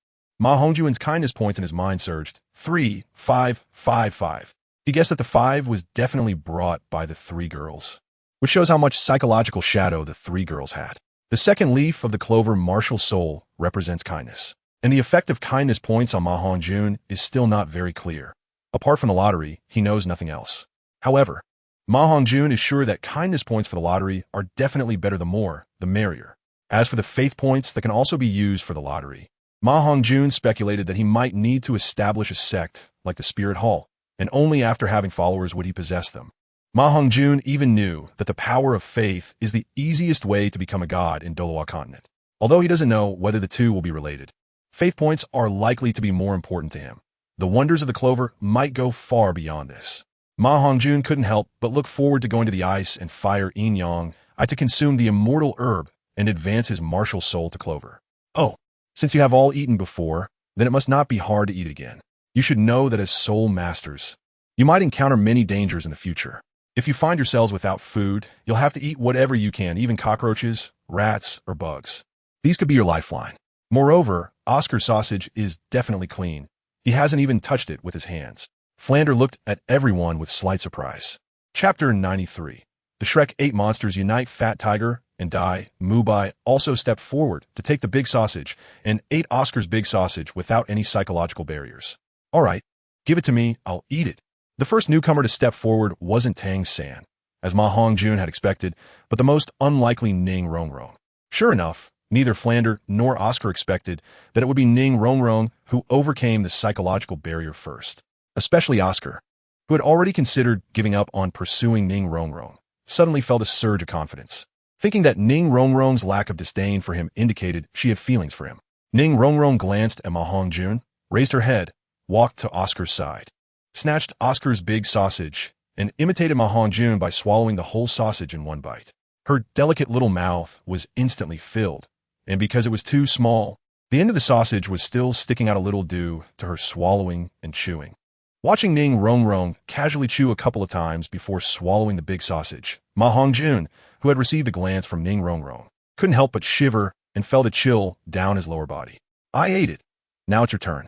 MaHongjun's kindness points in his mind surged. 3, 5, 5, 5. He guessed that the 5 was definitely brought by the 3 girls, which shows how much psychological shadow the 3 girls had. The second leaf of the clover martial soul represents kindness, and the effect of kindness points on MaHongjun is still not very clear. Apart from the lottery, he knows nothing else. However, MaHongjun is sure that kindness points for the lottery are definitely better, the more, the merrier. As for the faith points that can also be used for the lottery, MaHongjun speculated that he might need to establish a sect like the Spirit Hall, and only after having followers would he possess them. MaHongjun even knew that the power of faith is the easiest way to become a god in Douluo continent. Although he doesn't know whether the two will be related, faith points are likely to be more important to him. The wonders of the clover might go far beyond this. MaHongjun couldn't help but look forward to going to the ice and fire Yin Yang to consume the immortal herb and advance his martial soul to clover. Oh, since you have all eaten before, then it must not be hard to eat again. You should know that as soul masters, You might encounter many dangers in the future. If you find yourselves without food, you'll have to eat whatever you can, even cockroaches, rats, or bugs. These could be your lifeline. Moreover, Oscar's sausage is definitely clean. He hasn't even touched it with his hands. Flander looked at everyone with slight surprise. Chapter 93. The Shrek 8 monsters unite. Fat Tiger and Dai Mubai also stepped forward to take the big sausage and ate Oscar's big sausage without any psychological barriers. All right, give it to me, I'll eat it. The first newcomer to step forward wasn't Tang San, as MaHongjun had expected, but the most unlikely Ning Rongrong. Sure enough, neither Flander nor Oscar expected that it would be Ning Rongrong who overcame the psychological barrier first. Especially Oscar, who had already considered giving up on pursuing Ning Rongrong, suddenly felt a surge of confidence, thinking that Ning Rongrong's lack of disdain for him indicated she had feelings for him. Ning Rongrong glanced at MaHongjun, raised her head, walked to Oscar's side, snatched Oscar's big sausage, and imitated MaHongjun by swallowing the whole sausage in one bite. Her delicate little mouth was instantly filled, and because it was too small, the end of the sausage was still sticking out a little due to her swallowing and chewing. Watching Ning Rongrong casually chew a couple of times before swallowing the big sausage, MaHongjun, who had received a glance from Ning Rongrong, couldn't help but shiver and felt a chill down his lower body. I ate it. Now it's your turn.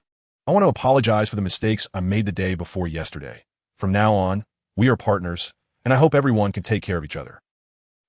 I want to apologize for the mistakes I made the day before yesterday. From now on, we are partners, and I hope everyone can take care of each other.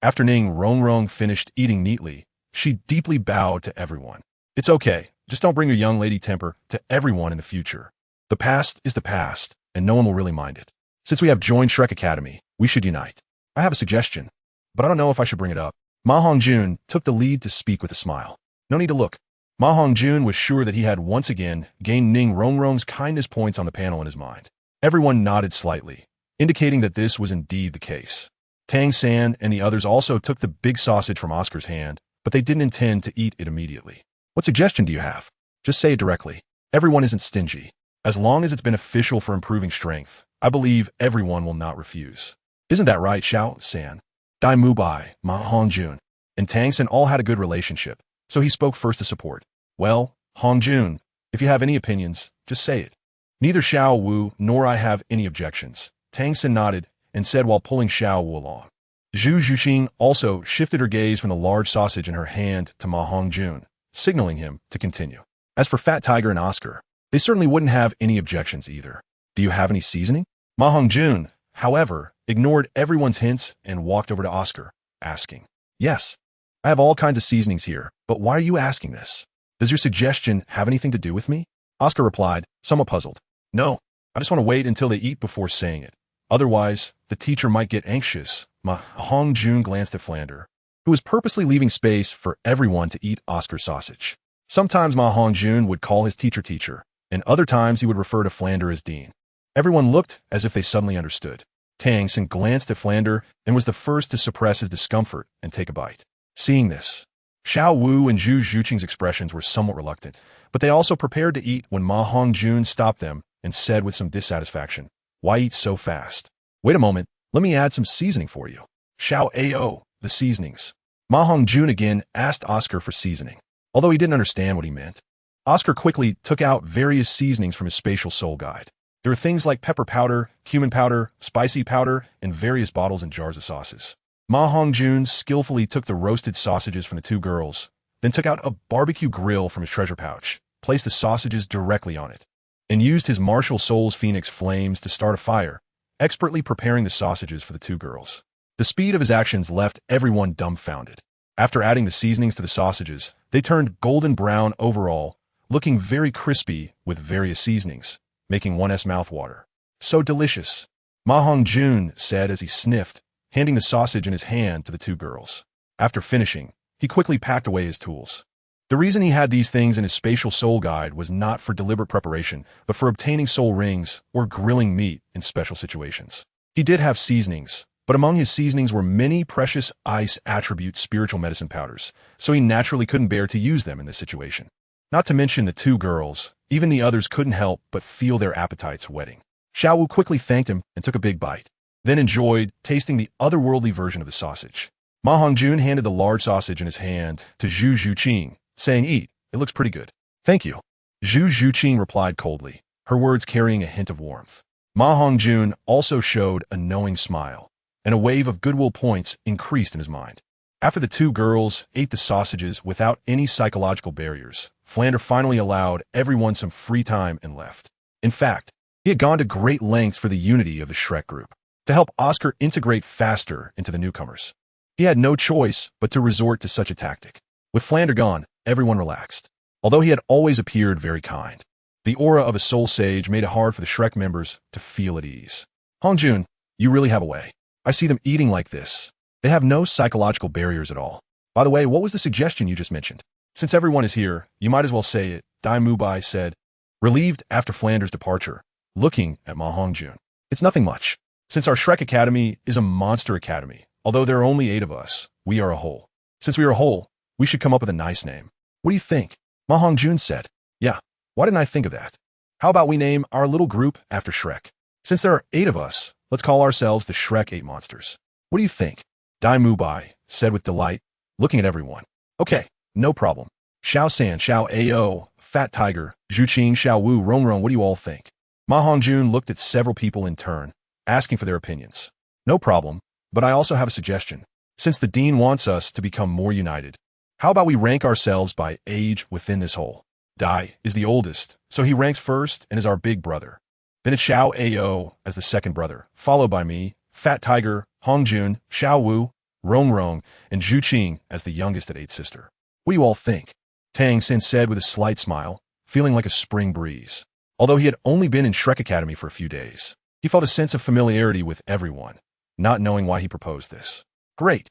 After Ning Rongrong finished eating neatly, she deeply bowed to everyone. It's okay, just don't bring your young lady temper to everyone in the future. The past is the past, and no one will really mind it. Since we have joined Shrek Academy, we should unite. I have a suggestion, but I don't know if I should bring it up. MaHongjun took the lead to speak with a smile. No need to look. MaHongjun was sure that he had once again gained Ning Rongrong's kindness points on the panel in his mind. Everyone nodded slightly, indicating that this was indeed the case. Tang San and the others also took the big sausage from Oscar's hand, but they didn't intend to eat it immediately. What suggestion do you have? Just say it directly. Everyone isn't stingy. As long as it's beneficial for improving strength, I believe everyone will not refuse. Isn't that right, Xiao San? Dai Mubai, MaHongjun, and Tang San all had a good relationship, so he spoke first to support. Well, Hongjun, if you have any opinions, just say it. Neither Xiao Wu nor I have any objections. Tang San nodded and said while pulling Xiao Wu along. Zhu Zhuxing also shifted her gaze from the large sausage in her hand to MaHongjun, signaling him to continue. As for Fat Tiger and Oscar, they certainly wouldn't have any objections either. Do you have any seasoning? MaHongjun, however, ignored everyone's hints and walked over to Oscar, asking, Yes, I have all kinds of seasonings here, but why are you asking this? Does your suggestion have anything to do with me? Oscar replied, somewhat puzzled. No, I just want to wait until they eat before saying it. Otherwise, the teacher might get anxious. MaHongjun glanced at Flander, who was purposely leaving space for everyone to eat Oscar's sausage. Sometimes MaHongjun would call his teacher, and other times he would refer to Flander as Dean. Everyone looked as if they suddenly understood. Tang San glanced at Flander and was the first to suppress his discomfort and take a bite. Seeing this, Xiao Wu and Zhu Zhuqing's expressions were somewhat reluctant, but they also prepared to eat when MaHongjun stopped them and said with some dissatisfaction, Why eat so fast? Wait a moment, let me add some seasoning for you. Xiao Ao, the seasonings. MaHongjun again asked Oscar for seasoning. Although he didn't understand what he meant, Oscar quickly took out various seasonings from his spatial soul guide. There were things like pepper powder, cumin powder, spicy powder, and various bottles and jars of sauces. MaHongjun skillfully took the roasted sausages from the two girls, then took out a barbecue grill from his treasure pouch, placed the sausages directly on it, and used his martial soul's phoenix flames to start a fire, expertly preparing the sausages for the two girls. The speed of his actions left everyone dumbfounded. After adding the seasonings to the sausages, they turned golden brown overall, looking very crispy with various seasonings, making one's mouth water. So delicious, MaHongjun said as he sniffed, handing the sausage in his hand to the two girls. After finishing, he quickly packed away his tools. The reason he had these things in his spatial soul guide was not for deliberate preparation, but for obtaining soul rings or grilling meat in special situations. He did have seasonings, but among his seasonings were many precious ice attribute spiritual medicine powders, so he naturally couldn't bear to use them in this situation. Not to mention the two girls, even the others couldn't help but feel their appetites whetting. Xiao Wu quickly thanked him and took a big bite, then enjoyed tasting the otherworldly version of the sausage. MaHongjun handed the large sausage in his hand to Zhu Zhuqing, saying, Eat, it looks pretty good. Thank you. Zhu Zhuqing replied coldly, her words carrying a hint of warmth. MaHongjun also showed a knowing smile, and a wave of goodwill points increased in his mind. After the two girls ate the sausages without any psychological barriers, Flander finally allowed everyone some free time and left. In fact, he had gone to great lengths for the unity of the Shrek group, to help Oscar integrate faster into the newcomers. He had no choice but to resort to such a tactic. With Flander gone, everyone relaxed, although he had always appeared very kind. The aura of a soul sage made it hard for the Shrek members to feel at ease. Hongjun, you really have a way. I see them eating like this. They have no psychological barriers at all. By the way, what was the suggestion you just mentioned? Since everyone is here, you might as well say it, Dai Mubai said, relieved after Flander's departure, looking at MaHongjun. It's nothing much. Since our Shrek Academy is a monster academy, although there are only 8 of us, we are a whole. Since we are a whole, we should come up with a nice name. What do you think? MaHongjun said. Yeah, why didn't I think of that? How about we name our little group after Shrek? Since there are 8 of us, let's call ourselves the Shrek 8 Monsters. What do you think? Dai Mubai said with delight, looking at everyone. Okay, no problem. Xiao San, Xiao Ao, Fat Tiger, Zhuqing, Xiao Wu, Rong, what do you all think? MaHongjun looked at several people in turn, asking for their opinions. No problem, but I also have a suggestion. Since the Dean wants us to become more united, how about we rank ourselves by age within this whole? Dai is the oldest, so he ranks first and is our big brother. Then it's Xiao Ao as the second brother, followed by me, Fat Tiger, Hongjun, Xiao Wu, Rong, and Zhuqing as the youngest at 8 sister. What do you all think? Tang San said with a slight smile, feeling like a spring breeze. Although he had only been in Shrek Academy for a few days, he felt a sense of familiarity with everyone, not knowing why he proposed this. Great.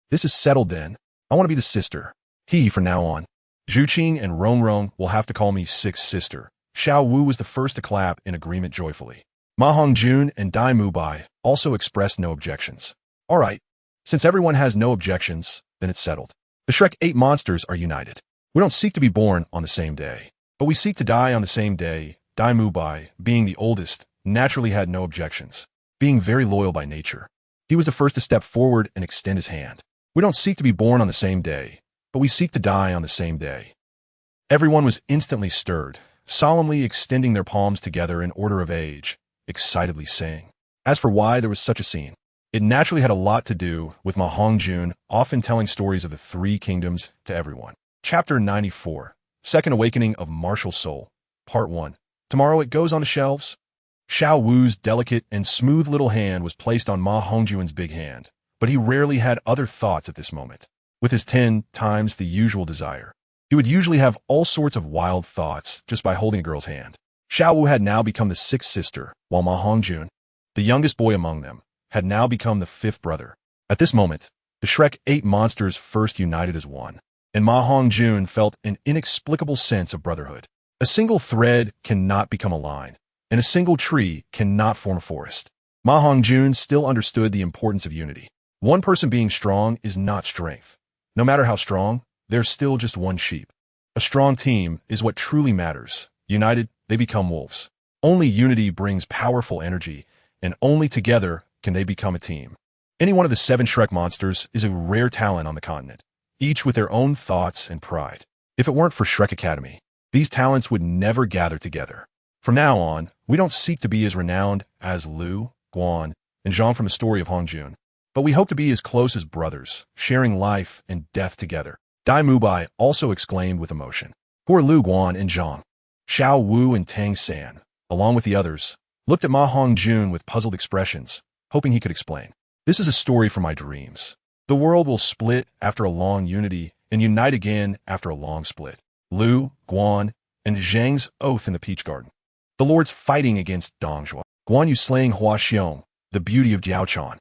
This is settled then. I want to be the sister. He from now on. Zhuqing and Rong will have to call me Sixth Sister. Xiao Wu was the first to clap in agreement joyfully. MaHongjun and Dai Mubai also expressed no objections. All right, since everyone has no objections, then it's settled. The Shrek 8 Monsters are united. We don't seek to be born on the same day, but we seek to die on the same day. Dai Mubai, being the oldest, naturally had no objections, being very loyal by nature. He was the first to step forward and extend his hand. We don't seek to be born on the same day, but we seek to die on the same day. Everyone was instantly stirred, solemnly extending their palms together in order of age, excitedly saying. As for why there was such a scene, it naturally had a lot to do with MaHongjun often telling stories of the 3 kingdoms to everyone. Chapter 94, Second Awakening of Martial Soul, Part 1. Tomorrow it goes on the shelves. Xiao Wu's delicate and smooth little hand was placed on MaHongjun's big hand, but he rarely had other thoughts at this moment. With his 10 times the usual desire, he would usually have all sorts of wild thoughts just by holding a girl's hand. Xiao Wu had now become the 6th sister, while MaHongjun, the youngest boy among them, had now become the 5th brother. At this moment, the Shrek 8 Monsters first united as one, and MaHongjun felt an inexplicable sense of brotherhood. A single thread cannot become a line, and a single tree cannot form a forest. MaHongjun still understood the importance of unity. One person being strong is not strength. No matter how strong, there's still just one sheep. A strong team is what truly matters. United, they become wolves. Only unity brings powerful energy, and only together can they become a team. Any one of the 7 Shrek monsters is a rare talent on the continent, each with their own thoughts and pride. If it weren't for Shrek Academy, these talents would never gather together. From now on, we don't seek to be as renowned as Lu, Guan, and Zhang from the story of Hongjun, but we hope to be as close as brothers, sharing life and death together. Dai Mubai also exclaimed with emotion. Who are Lu, Guan, and Zhang? Xiao Wu and Tang San, along with the others, looked at MaHongjun with puzzled expressions, hoping he could explain. This is a story from my dreams. The world will split after a long unity and unite again after a long split. Lu, Guan, and Zhang's oath in the Peach Garden. The lords fighting against Dongzhuo. Guan Yu slaying Hua Xiong, the beauty of Jiaochan.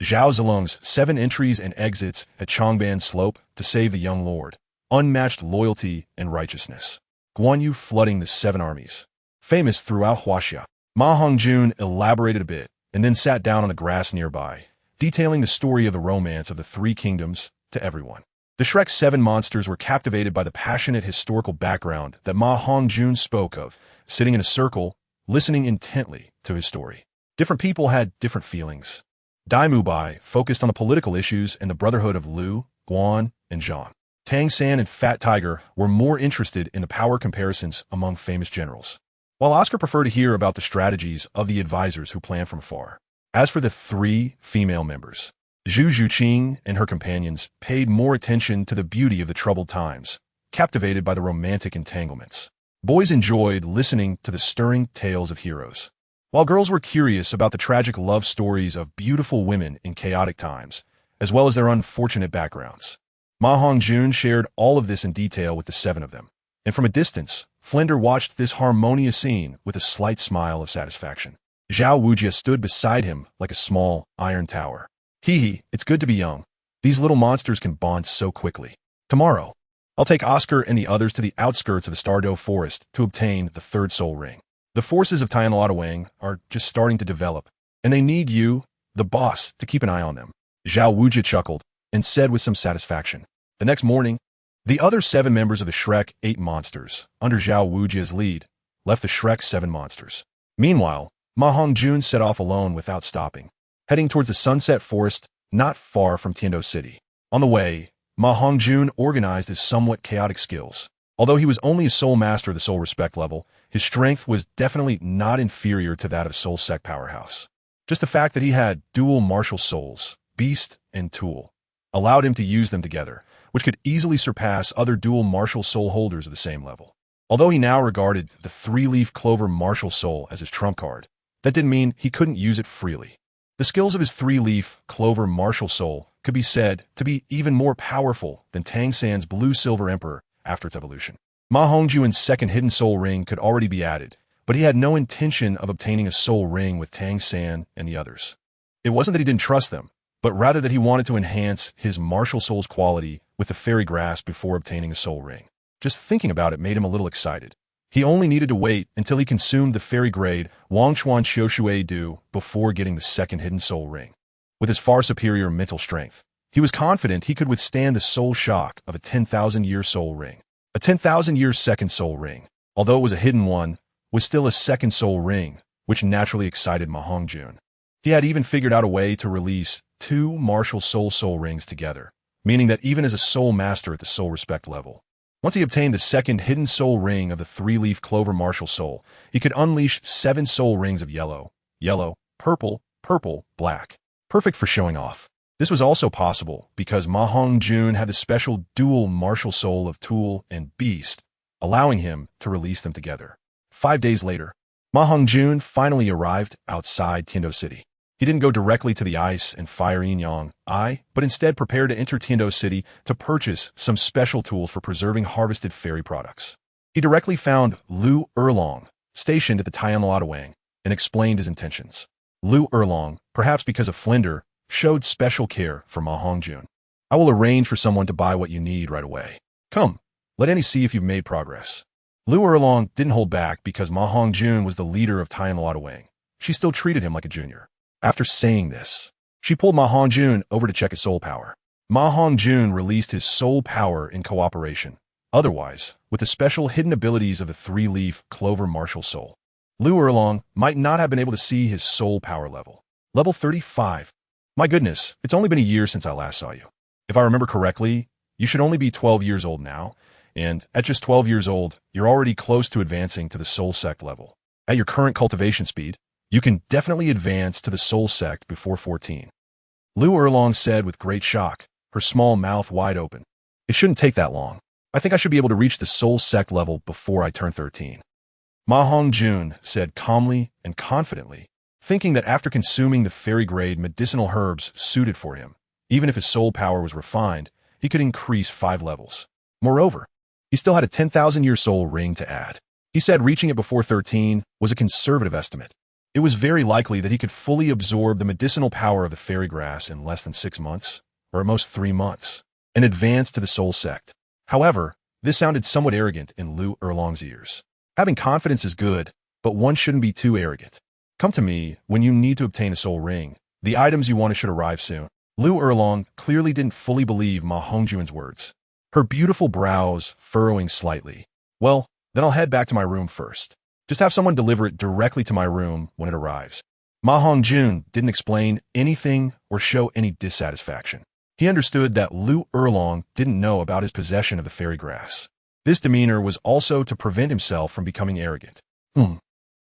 Zhao Zilong's 7 entries and exits at Changban Slope to save the young lord. Unmatched loyalty and righteousness. Guan Yu flooding the 7 armies. Famous throughout Huaxia. MaHongjun elaborated a bit, and then sat down on the grass nearby, detailing the story of the romance of the 3 kingdoms to everyone. The Shrek 7 monsters were captivated by the passionate historical background that MaHongjun spoke of, sitting in a circle, listening intently to his story. Different people had different feelings. Dai Mubai focused on the political issues and the brotherhood of Lu, Guan, and Zhang. Tang San and Fat Tiger were more interested in the power comparisons among famous generals. while Oscar preferred to hear about the strategies of the advisors who planned from afar. As for the three female members, Zhu Zhuqing and her companions paid more attention to the beauty of the troubled times, captivated by the romantic entanglements. Boys enjoyed listening to the stirring tales of heroes, while girls were curious about the tragic love stories of beautiful women in chaotic times, as well as their unfortunate backgrounds. MaHongjun shared all of this in detail with the seven of them, and from a distance, Flender watched this harmonious scene with a slight smile of satisfaction. Zhao Wujia stood beside him like a small iron tower. Hee, it's good to be young. These little monsters can bond so quickly. Tomorrow, I'll take Oscar and the others to the outskirts of the Stardow Forest to obtain the third soul ring. The forces of Tianluotuang are just starting to develop, and they need you, the boss, to keep an eye on them. Zhao Wujia chuckled and said with some satisfaction. The next morning, the other 7 members of the Shrek 8 monsters, under Zhao Wujia's lead, left the Shrek 7 monsters. Meanwhile, MaHongjun set off alone without stopping, heading towards the Sunset Forest not far from Tiando City. On the way, MaHongjun organized his somewhat chaotic skills. Although he was only a soul master of the soul respect level, his strength was definitely not inferior to that of Soul Sect Powerhouse. Just the fact that he had dual martial souls, Beast and Tool, allowed him to use them together, which could easily surpass other dual martial soul holders of the same level. Although he now regarded the 3-leaf clover martial soul as his trump card, that didn't mean he couldn't use it freely. The skills of his 3-leaf clover martial soul could be said to be even more powerful than Tang San's blue-silver emperor after its evolution. MaHongjun's second hidden soul ring could already be added, but he had no intention of obtaining a soul ring with Tang San and the others. It wasn't that he didn't trust them, but rather that he wanted to enhance his martial soul's quality with the fairy grasp before obtaining a soul ring. Just thinking about it made him a little excited. He only needed to wait until he consumed the fairy grade Wangchuan Qiushui Du before getting the second hidden soul ring. With his far superior mental strength, he was confident he could withstand the soul shock of a 10,000-year soul ring. A 10,000-year second soul ring, although it was a hidden one, was still a second soul ring, which naturally excited MaHongjun. He had even figured out a way to release 2 martial soul rings together, meaning that even as a soul master at the soul respect level, once he obtained the second hidden soul ring of the 3-leaf clover martial soul, he could unleash 7 soul rings of yellow, purple, black. Perfect for showing off. This was also possible because MaHongjun had the special dual martial soul of Tool and Beast, allowing him to release them together. 5 days later, MaHongjun finally arrived outside Tiando City. He didn't go directly to the Ice and Fire Yin-Yang Eye, but instead prepared to enter Tiando City to purchase some special tools for preserving harvested fairy products. He directly found Lu Erlong, stationed at the Tianluotuang, and explained his intentions. Lu Erlong, perhaps because of Flender, showed special care for MaHongjun. I will arrange for someone to buy what you need right away. Come, let Annie see if you've made progress. Lu Erlong didn't hold back because MaHongjun was the leader of Tianluotuang. She still treated him like a junior. After saying this, she pulled MaHongjun over to check his soul power. MaHongjun released his soul power in cooperation, otherwise, with the special hidden abilities of the 3-leaf clover martial soul. Lu Erlong might not have been able to see his soul power level. Level 35. My goodness, it's only been a year since I last saw you. If I remember correctly, you should only be 12 years old now, and at just 12 years old, you're already close to advancing to the soul sect level. At your current cultivation speed, you can definitely advance to the soul sect before 14. Lu Erlong said with great shock, her small mouth wide open. It shouldn't take that long. I think I should be able to reach the soul sect level before I turn 13. MaHongjun said calmly and confidently, thinking that after consuming the fairy-grade medicinal herbs suited for him, even if his soul power was refined, he could increase 5 levels. Moreover, he still had a 10,000-year soul ring to add. He said reaching it before 13 was a conservative estimate. It was very likely that he could fully absorb the medicinal power of the fairy grass in less than 6 months, or at most 3 months, and advance to the soul sect. However, this sounded somewhat arrogant in Lu Erlong's ears. Having confidence is good, but one shouldn't be too arrogant. Come to me when you need to obtain a soul ring. The items you wanted should arrive soon. Lu Erlong clearly didn't fully believe MaHongjun's words, her beautiful brows furrowing slightly. Well, then I'll head back to my room first. Just have someone deliver it directly to my room when it arrives. MaHongjun didn't explain anything or show any dissatisfaction. He understood that Lu Erlong didn't know about his possession of the fairy grass. This demeanor was also to prevent himself from becoming arrogant.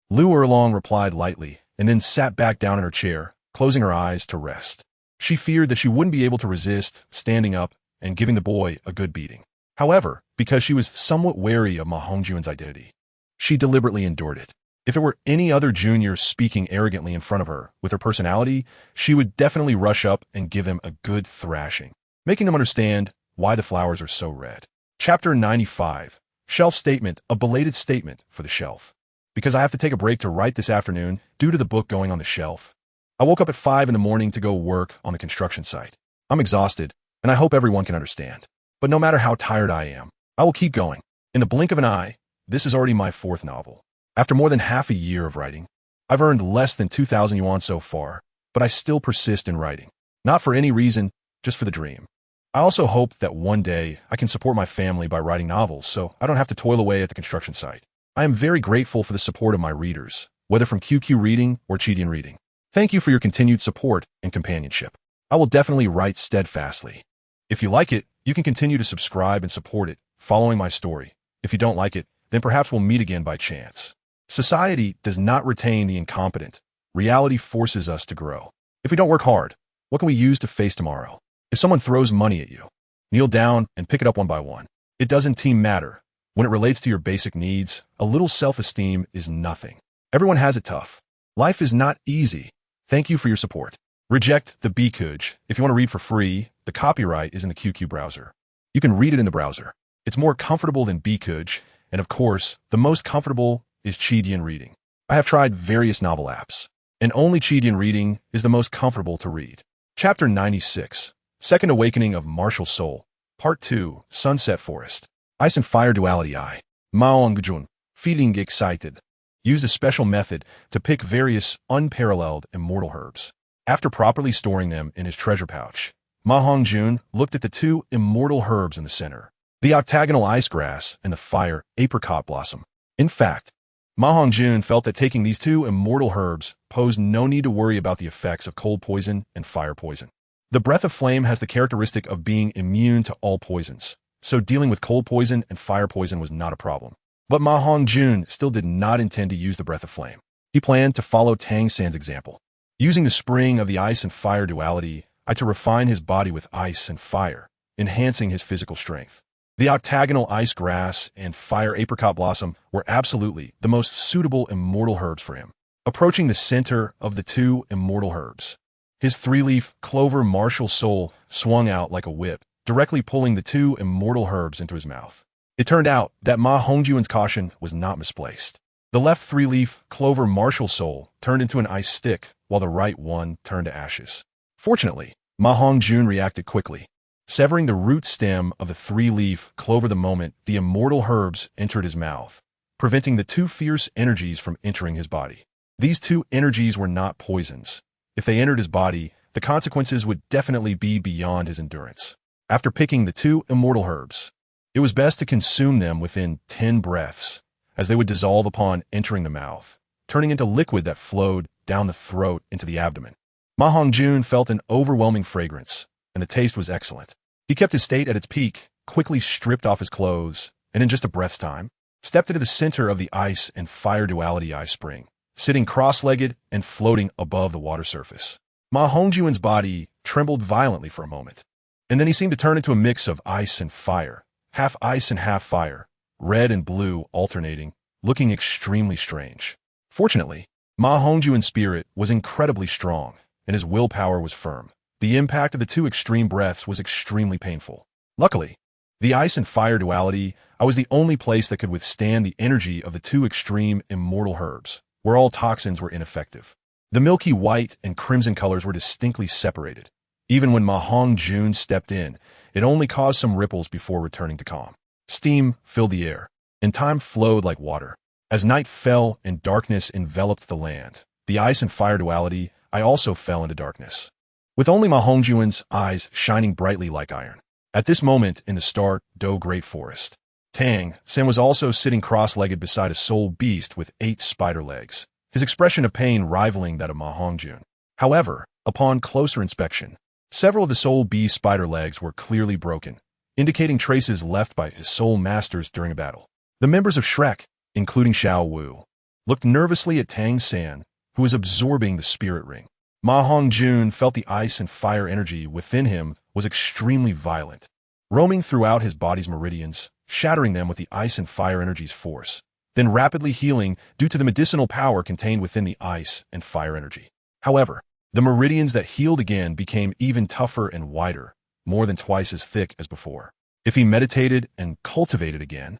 Lu Erlong replied lightly, and then sat back down in her chair, closing her eyes to rest. She feared that she wouldn't be able to resist standing up and giving the boy a good beating. However, because she was somewhat wary of MaHongjun's identity, she deliberately endured it. If it were any other junior speaking arrogantly in front of her with her personality, she would definitely rush up and give them a good thrashing, making them understand why the flowers are so red. Chapter 95. Shelf Statement, a belated statement for the shelf. Because I have to take a break to write this afternoon due to the book going on the shelf. I woke up at 5 in the morning to go work on the construction site. I'm exhausted, and I hope everyone can understand. But no matter how tired I am, I will keep going. In the blink of an eye, this is already my 4th novel. After more than half a year of writing, I've earned less than 2,000 yuan so far, but I still persist in writing. Not for any reason, just for the dream. I also hope that one day I can support my family by writing novels so I don't have to toil away at the construction site. I am very grateful for the support of my readers, whether from QQ Reading or Chidian Reading. Thank you for your continued support and companionship. I will definitely write steadfastly. If you like it, you can continue to subscribe and support it, following my story. If you don't like it, then perhaps we'll meet again by chance. Society does not retain the incompetent. Reality forces us to grow. If we don't work hard, what can we use to face tomorrow? If someone throws money at you, kneel down and pick it up one by one. It doesn't matter. When it relates to your basic needs, a little self-esteem is nothing. Everyone has it tough. Life is not easy. Thank you for your support. Reject the Bkuj. If you want to read for free, the copyright is in the QQ browser. You can read it in the browser. It's more comfortable than Bkuj, and of course, the most comfortable is Chidian Reading. I have tried various novel apps, and only Chidian Reading is the most comfortable to read. Chapter 96. Second Awakening of Martial Soul. Part 2. Sunset Forest. Ice and Fire Duality I. MaHongjun. Feeling excited. Used a special method to pick various unparalleled immortal herbs. After properly storing them in his treasure pouch, MaHongjun looked at the 2 immortal herbs in the center, the octagonal ice grass and the fire apricot blossom. In fact, MaHongjun felt that taking these 2 immortal herbs posed no need to worry about the effects of cold poison and fire poison. The breath of flame has the characteristic of being immune to all poisons, so dealing with cold poison and fire poison was not a problem. But MaHongjun still did not intend to use the breath of flame. He planned to follow Tang San's example, using the spring of the ice and fire duality to refine his body with ice and fire, enhancing his physical strength. The octagonal ice grass and fire apricot blossom were absolutely the most suitable immortal herbs for him. Approaching the center of the 2 immortal herbs, his 3-leaf clover martial soul swung out like a whip, directly pulling the 2 immortal herbs into his mouth. It turned out that MaHongjun's caution was not misplaced. The left 3-leaf clover martial soul turned into an ice stick, while the right one turned to ashes. Fortunately, MaHongjun reacted quickly, severing the root stem of the 3-leaf clover the moment the immortal herbs entered his mouth, preventing the 2 fierce energies from entering his body. These 2 energies were not poisons. If they entered his body, the consequences would definitely be beyond his endurance. After picking the 2 immortal herbs, it was best to consume them within 10 breaths, as they would dissolve upon entering the mouth, turning into liquid that flowed down the throat into the abdomen. MaHongjun felt an overwhelming fragrance, and the taste was excellent. He kept his state at its peak, quickly stripped off his clothes, and in just a breath's time, stepped into the center of the ice and fire duality ice spring, sitting cross-legged and floating above the water surface. MaHongjun's body trembled violently for a moment, and then he seemed to turn into a mix of ice and fire, half ice and half fire, red and blue alternating, looking extremely strange. Fortunately, MaHongjun's spirit was incredibly strong, and his willpower was firm. The impact of the 2 extreme breaths was extremely painful. Luckily, the ice and fire duality was the only place that could withstand the energy of the 2 extreme immortal herbs, where all toxins were ineffective. The milky white and crimson colors were distinctly separated. Even when MaHongjun stepped in, it only caused some ripples before returning to calm. Steam filled the air, and time flowed like water. As night fell and darkness enveloped the land, the ice and fire duality also fell into darkness, with only MaHongjun's eyes shining brightly like iron. At this moment in the stark Do Great Forest, Tang San was also sitting cross-legged beside a soul beast with 8 spider legs, his expression of pain rivaling that of MaHongjun. However, upon closer inspection, several of the soul beast's spider legs were clearly broken, indicating traces left by his soul masters during a battle. The members of Shrek, including Xiao Wu, looked nervously at Tang San, who was absorbing the spirit ring. MaHongjun felt the ice and fire energy within him was extremely violent, roaming throughout his body's meridians, shattering them with the ice and fire energy's force, then rapidly healing due to the medicinal power contained within the ice and fire energy. However, the meridians that healed again became even tougher and wider, more than twice as thick as before. If he meditated and cultivated again,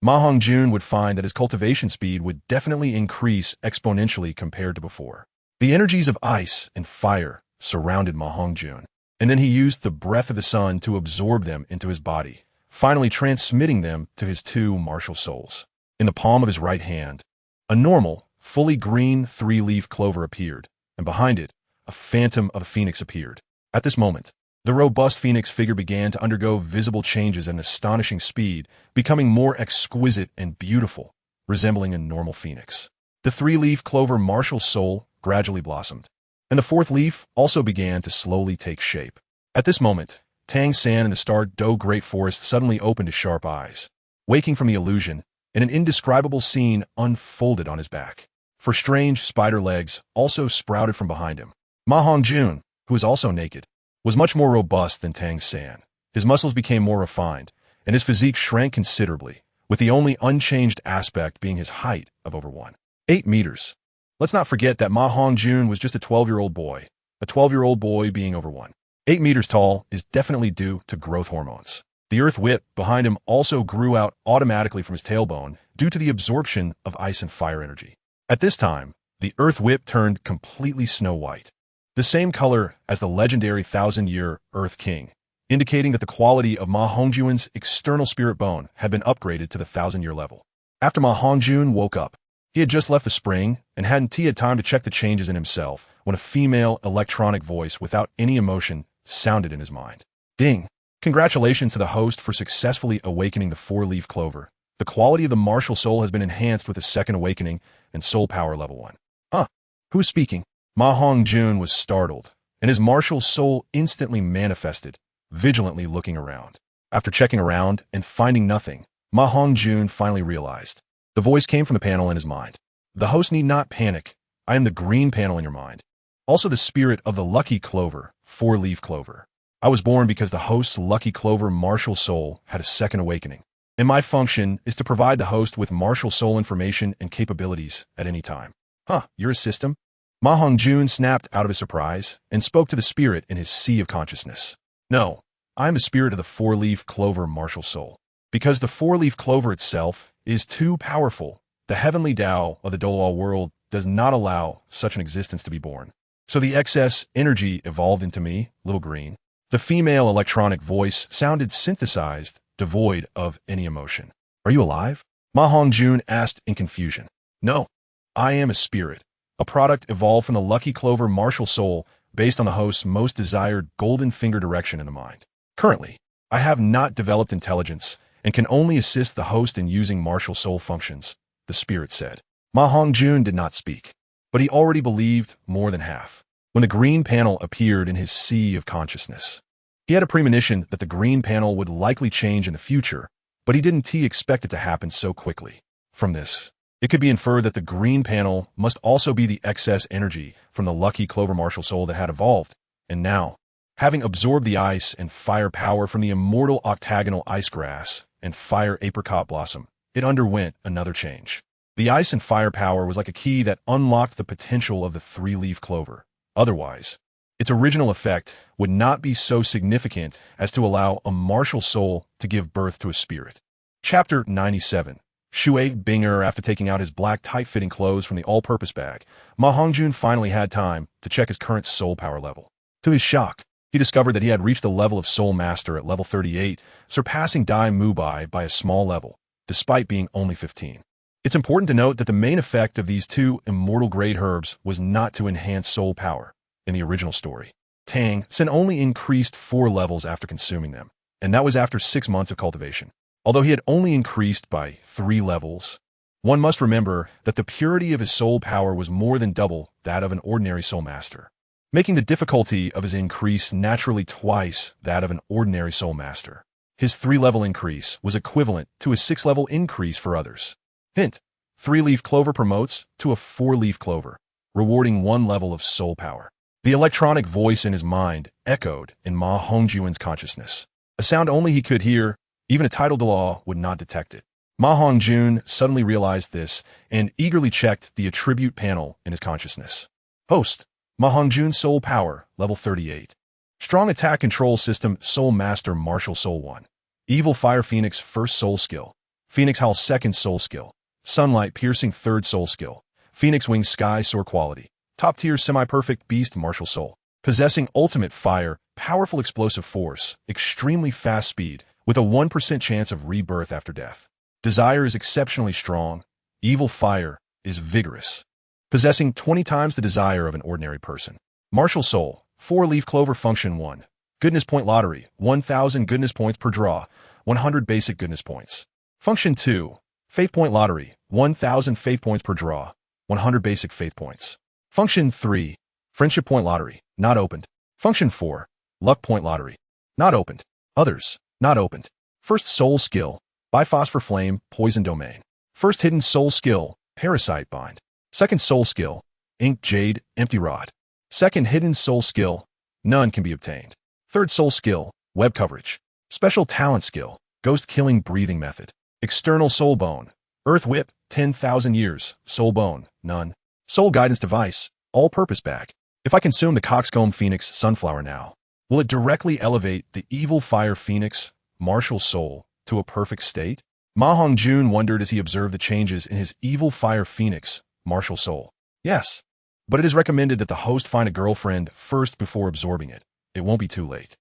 MaHongjun would find that his cultivation speed would definitely increase exponentially compared to before. The energies of ice and fire surrounded MaHongjun, and then he used the breath of the sun to absorb them into his body, finally transmitting them to his two martial souls. In the palm of his right hand, a normal, fully green three-leaf clover appeared, and behind it, a phantom of a phoenix appeared. At this moment, the robust phoenix figure began to undergo visible changes at an astonishing speed, becoming more exquisite and beautiful, resembling a normal phoenix. The three-leaf clover martial soul gradually blossomed, and the fourth leaf also began to slowly take shape. At this moment, Tang San in the Star Do Great Forest suddenly opened his sharp eyes, waking from the illusion, and an indescribable scene unfolded on his back. For strange spider legs also sprouted from behind him. MaHongjun, who was also naked, was much more robust than Tang San. His muscles became more refined, and his physique shrank considerably, with the only unchanged aspect being his height of over 1.8 meters. Let's not forget that MaHongjun was just a 12-year-old boy. A 12-year-old boy being over 1.8 meters tall is definitely due to growth hormones. The earth whip behind him also grew out automatically from his tailbone due to the absorption of ice and fire energy. At this time, the earth whip turned completely snow white, the same color as the legendary 1,000-year Earth King, indicating that the quality of MaHongjun's external spirit bone had been upgraded to the 1,000-year level. After MaHongjun woke up, he had just left the spring and hadn't had time to check the changes in himself when a female electronic voice without any emotion sounded in his mind. Ding! Congratulations to the host for successfully awakening the four-leaf clover. The quality of the martial soul has been enhanced with the second awakening and soul power level 1. Huh? Who's speaking? MaHongjun was startled, and his martial soul instantly manifested, vigilantly looking around. After checking around and finding nothing, MaHongjun finally realized. The voice came from the panel in his mind. The host need not panic. I am the green panel in your mind. Also the spirit of the lucky clover, four-leaf clover. I was born because the host's lucky clover martial soul had a second awakening, and my function is to provide the host with martial soul information and capabilities at any time. Huh, you're a system? MaHongjun snapped out of his surprise and spoke to the spirit in his sea of consciousness. No, I am the spirit of the four-leaf clover martial soul. Because the four-leaf clover itself is too powerful, the heavenly Tao of the Douluo world does not allow such an existence to be born. So the excess energy evolved into me, little green. The female electronic voice sounded synthesized, devoid of any emotion. Are you alive? MaHongjun asked in confusion. No, I am a spirit. A product evolved from the lucky clover martial soul based on the host's most desired golden finger direction in the mind. Currently, I have not developed intelligence and can only assist the host in using martial soul functions, the spirit said. MaHongjun did not speak, but he already believed more than half when the green panel appeared in his sea of consciousness. He had a premonition that the green panel would likely change in the future, but he didn't expect it to happen so quickly. From this, it could be inferred that the green panel must also be the excess energy from the lucky clover martial soul that had evolved, and now, having absorbed the ice and fire power from the immortal octagonal ice grass and fire apricot blossom, it underwent another change. The ice and fire power was like a key that unlocked the potential of the three-leaf clover. Otherwise, its original effect would not be so significant as to allow a martial soul to give birth to a spirit. Chapter 97. Shui Binger. After taking out his black tight-fitting clothes from the all-purpose bag, MaHongjun finally had time to check his current soul power level. To his shock, he discovered that he had reached the level of Soul Master at level 38, surpassing Dai Mubai by a small level, despite being only 15. It's important to note that the main effect of these two immortal-grade herbs was not to enhance soul power. In the original story, Tang San only increased 4 levels after consuming them, and that was after 6 months of cultivation. Although he had only increased by 3 levels, one must remember that the purity of his soul power was more than double that of an ordinary soul master, making the difficulty of his increase naturally twice that of an ordinary soul master. His 3-level increase was equivalent to a 6-level increase for others. Hint: 3-leaf clover promotes to a 4-leaf clover, rewarding 1 level of soul power. The electronic voice in his mind echoed in MaHongjun's consciousness. A sound only he could hear, even a titled Dalu would not detect it. MaHongjun suddenly realized this and eagerly checked the attribute panel in his consciousness. Host, MaHongjun Soul Power, level 38. Strong Attack Control System, Soul Master Martial Soul 1. Evil Fire Phoenix First Soul Skill. Phoenix Howl Second Soul Skill. Sunlight Piercing Third Soul Skill. Phoenix Wing Sky Soar Quality. Top Tier Semi-Perfect Beast Martial Soul. Possessing Ultimate Fire, Powerful Explosive Force, Extremely Fast Speed, with a 1% chance of rebirth after death. Desire is exceptionally strong. Evil Fire is vigorous, possessing 20 times the desire of an ordinary person. Martial Soul, 4-leaf clover function 1. Goodness Point Lottery, 1,000 goodness points per draw, 100 basic goodness points. Function 2. Faith Point Lottery, 1,000 faith points per draw, 100 basic faith points. Function 3. Friendship Point Lottery, not opened. Function 4. Luck Point Lottery, not opened. Others, not opened. First Soul Skill, Biphosphor Flame, Poison Domain. First Hidden Soul Skill, Parasite Bind. Second Soul Skill, Ink Jade, Empty Rod. Second Hidden Soul Skill, none can be obtained. Third Soul Skill, Web Coverage. Special Talent Skill, Ghost Killing Breathing Method. External Soul Bone, Earth Whip, 10,000 years, Soul Bone, none. Soul Guidance Device, All-Purpose Bag. If I consume the Coxcomb Phoenix Sunflower now, will it directly elevate the Evil Fire Phoenix, Martial Soul, to a perfect state? MaHongjun wondered as he observed the changes in his Evil Fire Phoenix, Martial Soul. Yes, but it is recommended that the host find a girlfriend first before absorbing it. It won't be too late.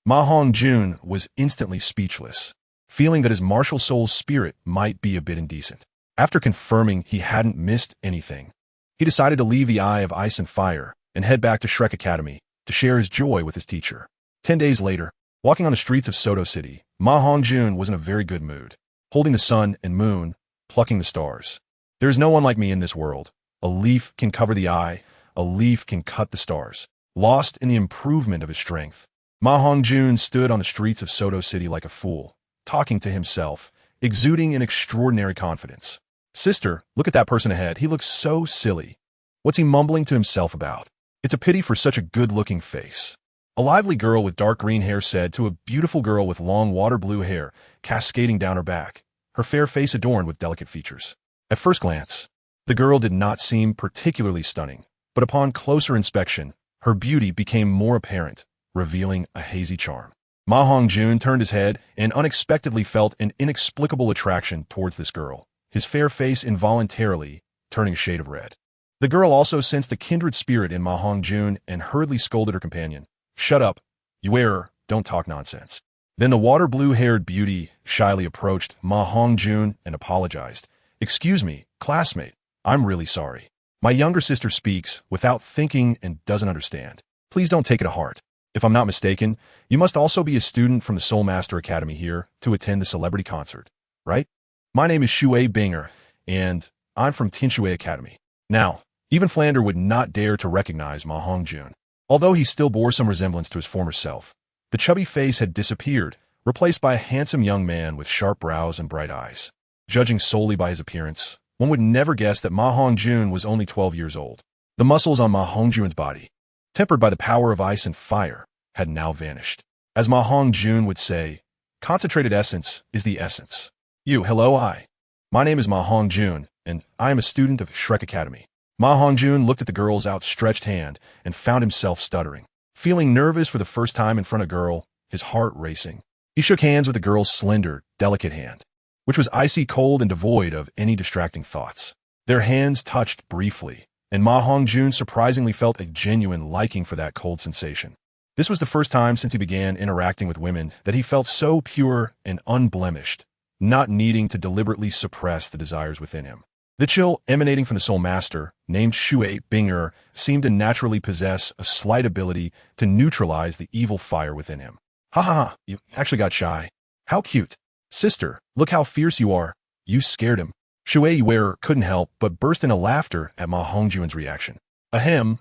MaHongjun was instantly speechless, feeling that his Martial Soul's spirit might be a bit indecent. After confirming he hadn't missed anything, he decided to leave the Eye of Ice and Fire and head back to Shrek Academy to share his joy with his teacher. 10 days later, walking on the streets of Soto City, MaHongjun was in a very good mood, holding the sun and moon, plucking the stars. There is no one like me in this world. A leaf can cover the eye, a leaf can cut the stars. Lost in the improvement of his strength, MaHongjun stood on the streets of Soto City like a fool, talking to himself, exuding an extraordinary confidence. Sister, look at that person ahead. He looks so silly. What's he mumbling to himself about? It's a pity for such a good-looking face. A lively girl with dark green hair said to a beautiful girl with long water blue hair cascading down her back, her fair face adorned with delicate features. At first glance, the girl did not seem particularly stunning, but upon closer inspection, her beauty became more apparent, revealing a hazy charm. MaHongjun turned his head and unexpectedly felt an inexplicable attraction towards this girl, his fair face involuntarily turning a shade of red. The girl also sensed a kindred spirit in MaHongjun and hurriedly scolded her companion. Shut up, you error, don't talk nonsense. Then the water blue-haired beauty shyly approached MaHongjun and apologized. Excuse me, classmate, I'm really sorry. My younger sister speaks without thinking and doesn't understand. Please don't take it to heart. If I'm not mistaken, you must also be a student from the Soul Master Academy here to attend the celebrity concert, right? My name is Shui Binger, and I'm from Tinshui Academy. Now, even Flander would not dare to recognize MaHongjun. Although he still bore some resemblance to his former self, the chubby face had disappeared, replaced by a handsome young man with sharp brows and bright eyes. Judging solely by his appearance, one would never guess that MaHongjun was only 12 years old. The muscles on MaHongjun's body, tempered by the power of ice and fire, had now vanished. As MaHongjun would say, concentrated essence is the essence. My name is MaHongjun, and I am a student of Shrek Academy. MaHongjun looked at the girl's outstretched hand and found himself stuttering. Feeling nervous for the first time in front of a girl, his heart racing, he shook hands with the girl's slender, delicate hand, which was icy cold and devoid of any distracting thoughts. Their hands touched briefly, and MaHongjun surprisingly felt a genuine liking for that cold sensation. This was the first time since he began interacting with women that he felt so pure and unblemished, not needing to deliberately suppress the desires within him. The chill emanating from the Soul Master, named Shui Binger, seemed to naturally possess a slight ability to neutralize the evil fire within him. Ha ha ha, you actually got shy. How cute. Sister, look how fierce you are. You scared him. Shui Wearer couldn't help but burst into laughter at MaHongjun's reaction. Ahem,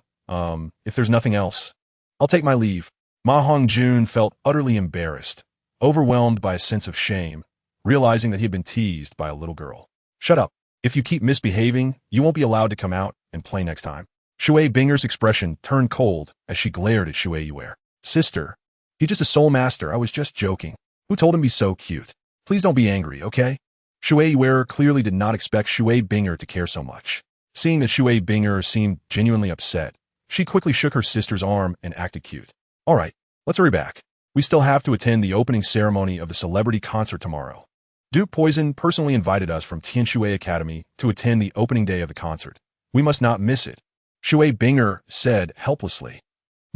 if there's nothing else, I'll take my leave. MaHongjun felt utterly embarrassed, overwhelmed by a sense of shame, realizing that he had been teased by a little girl. Shut up. If you keep misbehaving, you won't be allowed to come out and play next time. Shui Binger's expression turned cold as she glared at Shui Yue. Sister, he's just a soul master. I was just joking. Who told him he's so cute? Please don't be angry, okay? Shui Yue clearly did not expect Shui Binger to care so much. Seeing that Shui Binger seemed genuinely upset, she quickly shook her sister's arm and acted cute. All right, let's hurry back. We still have to attend the opening ceremony of the celebrity concert tomorrow. Duke Poison personally invited us from Tianshui Academy to attend the opening day of the concert. We must not miss it, Shui Binger said helplessly.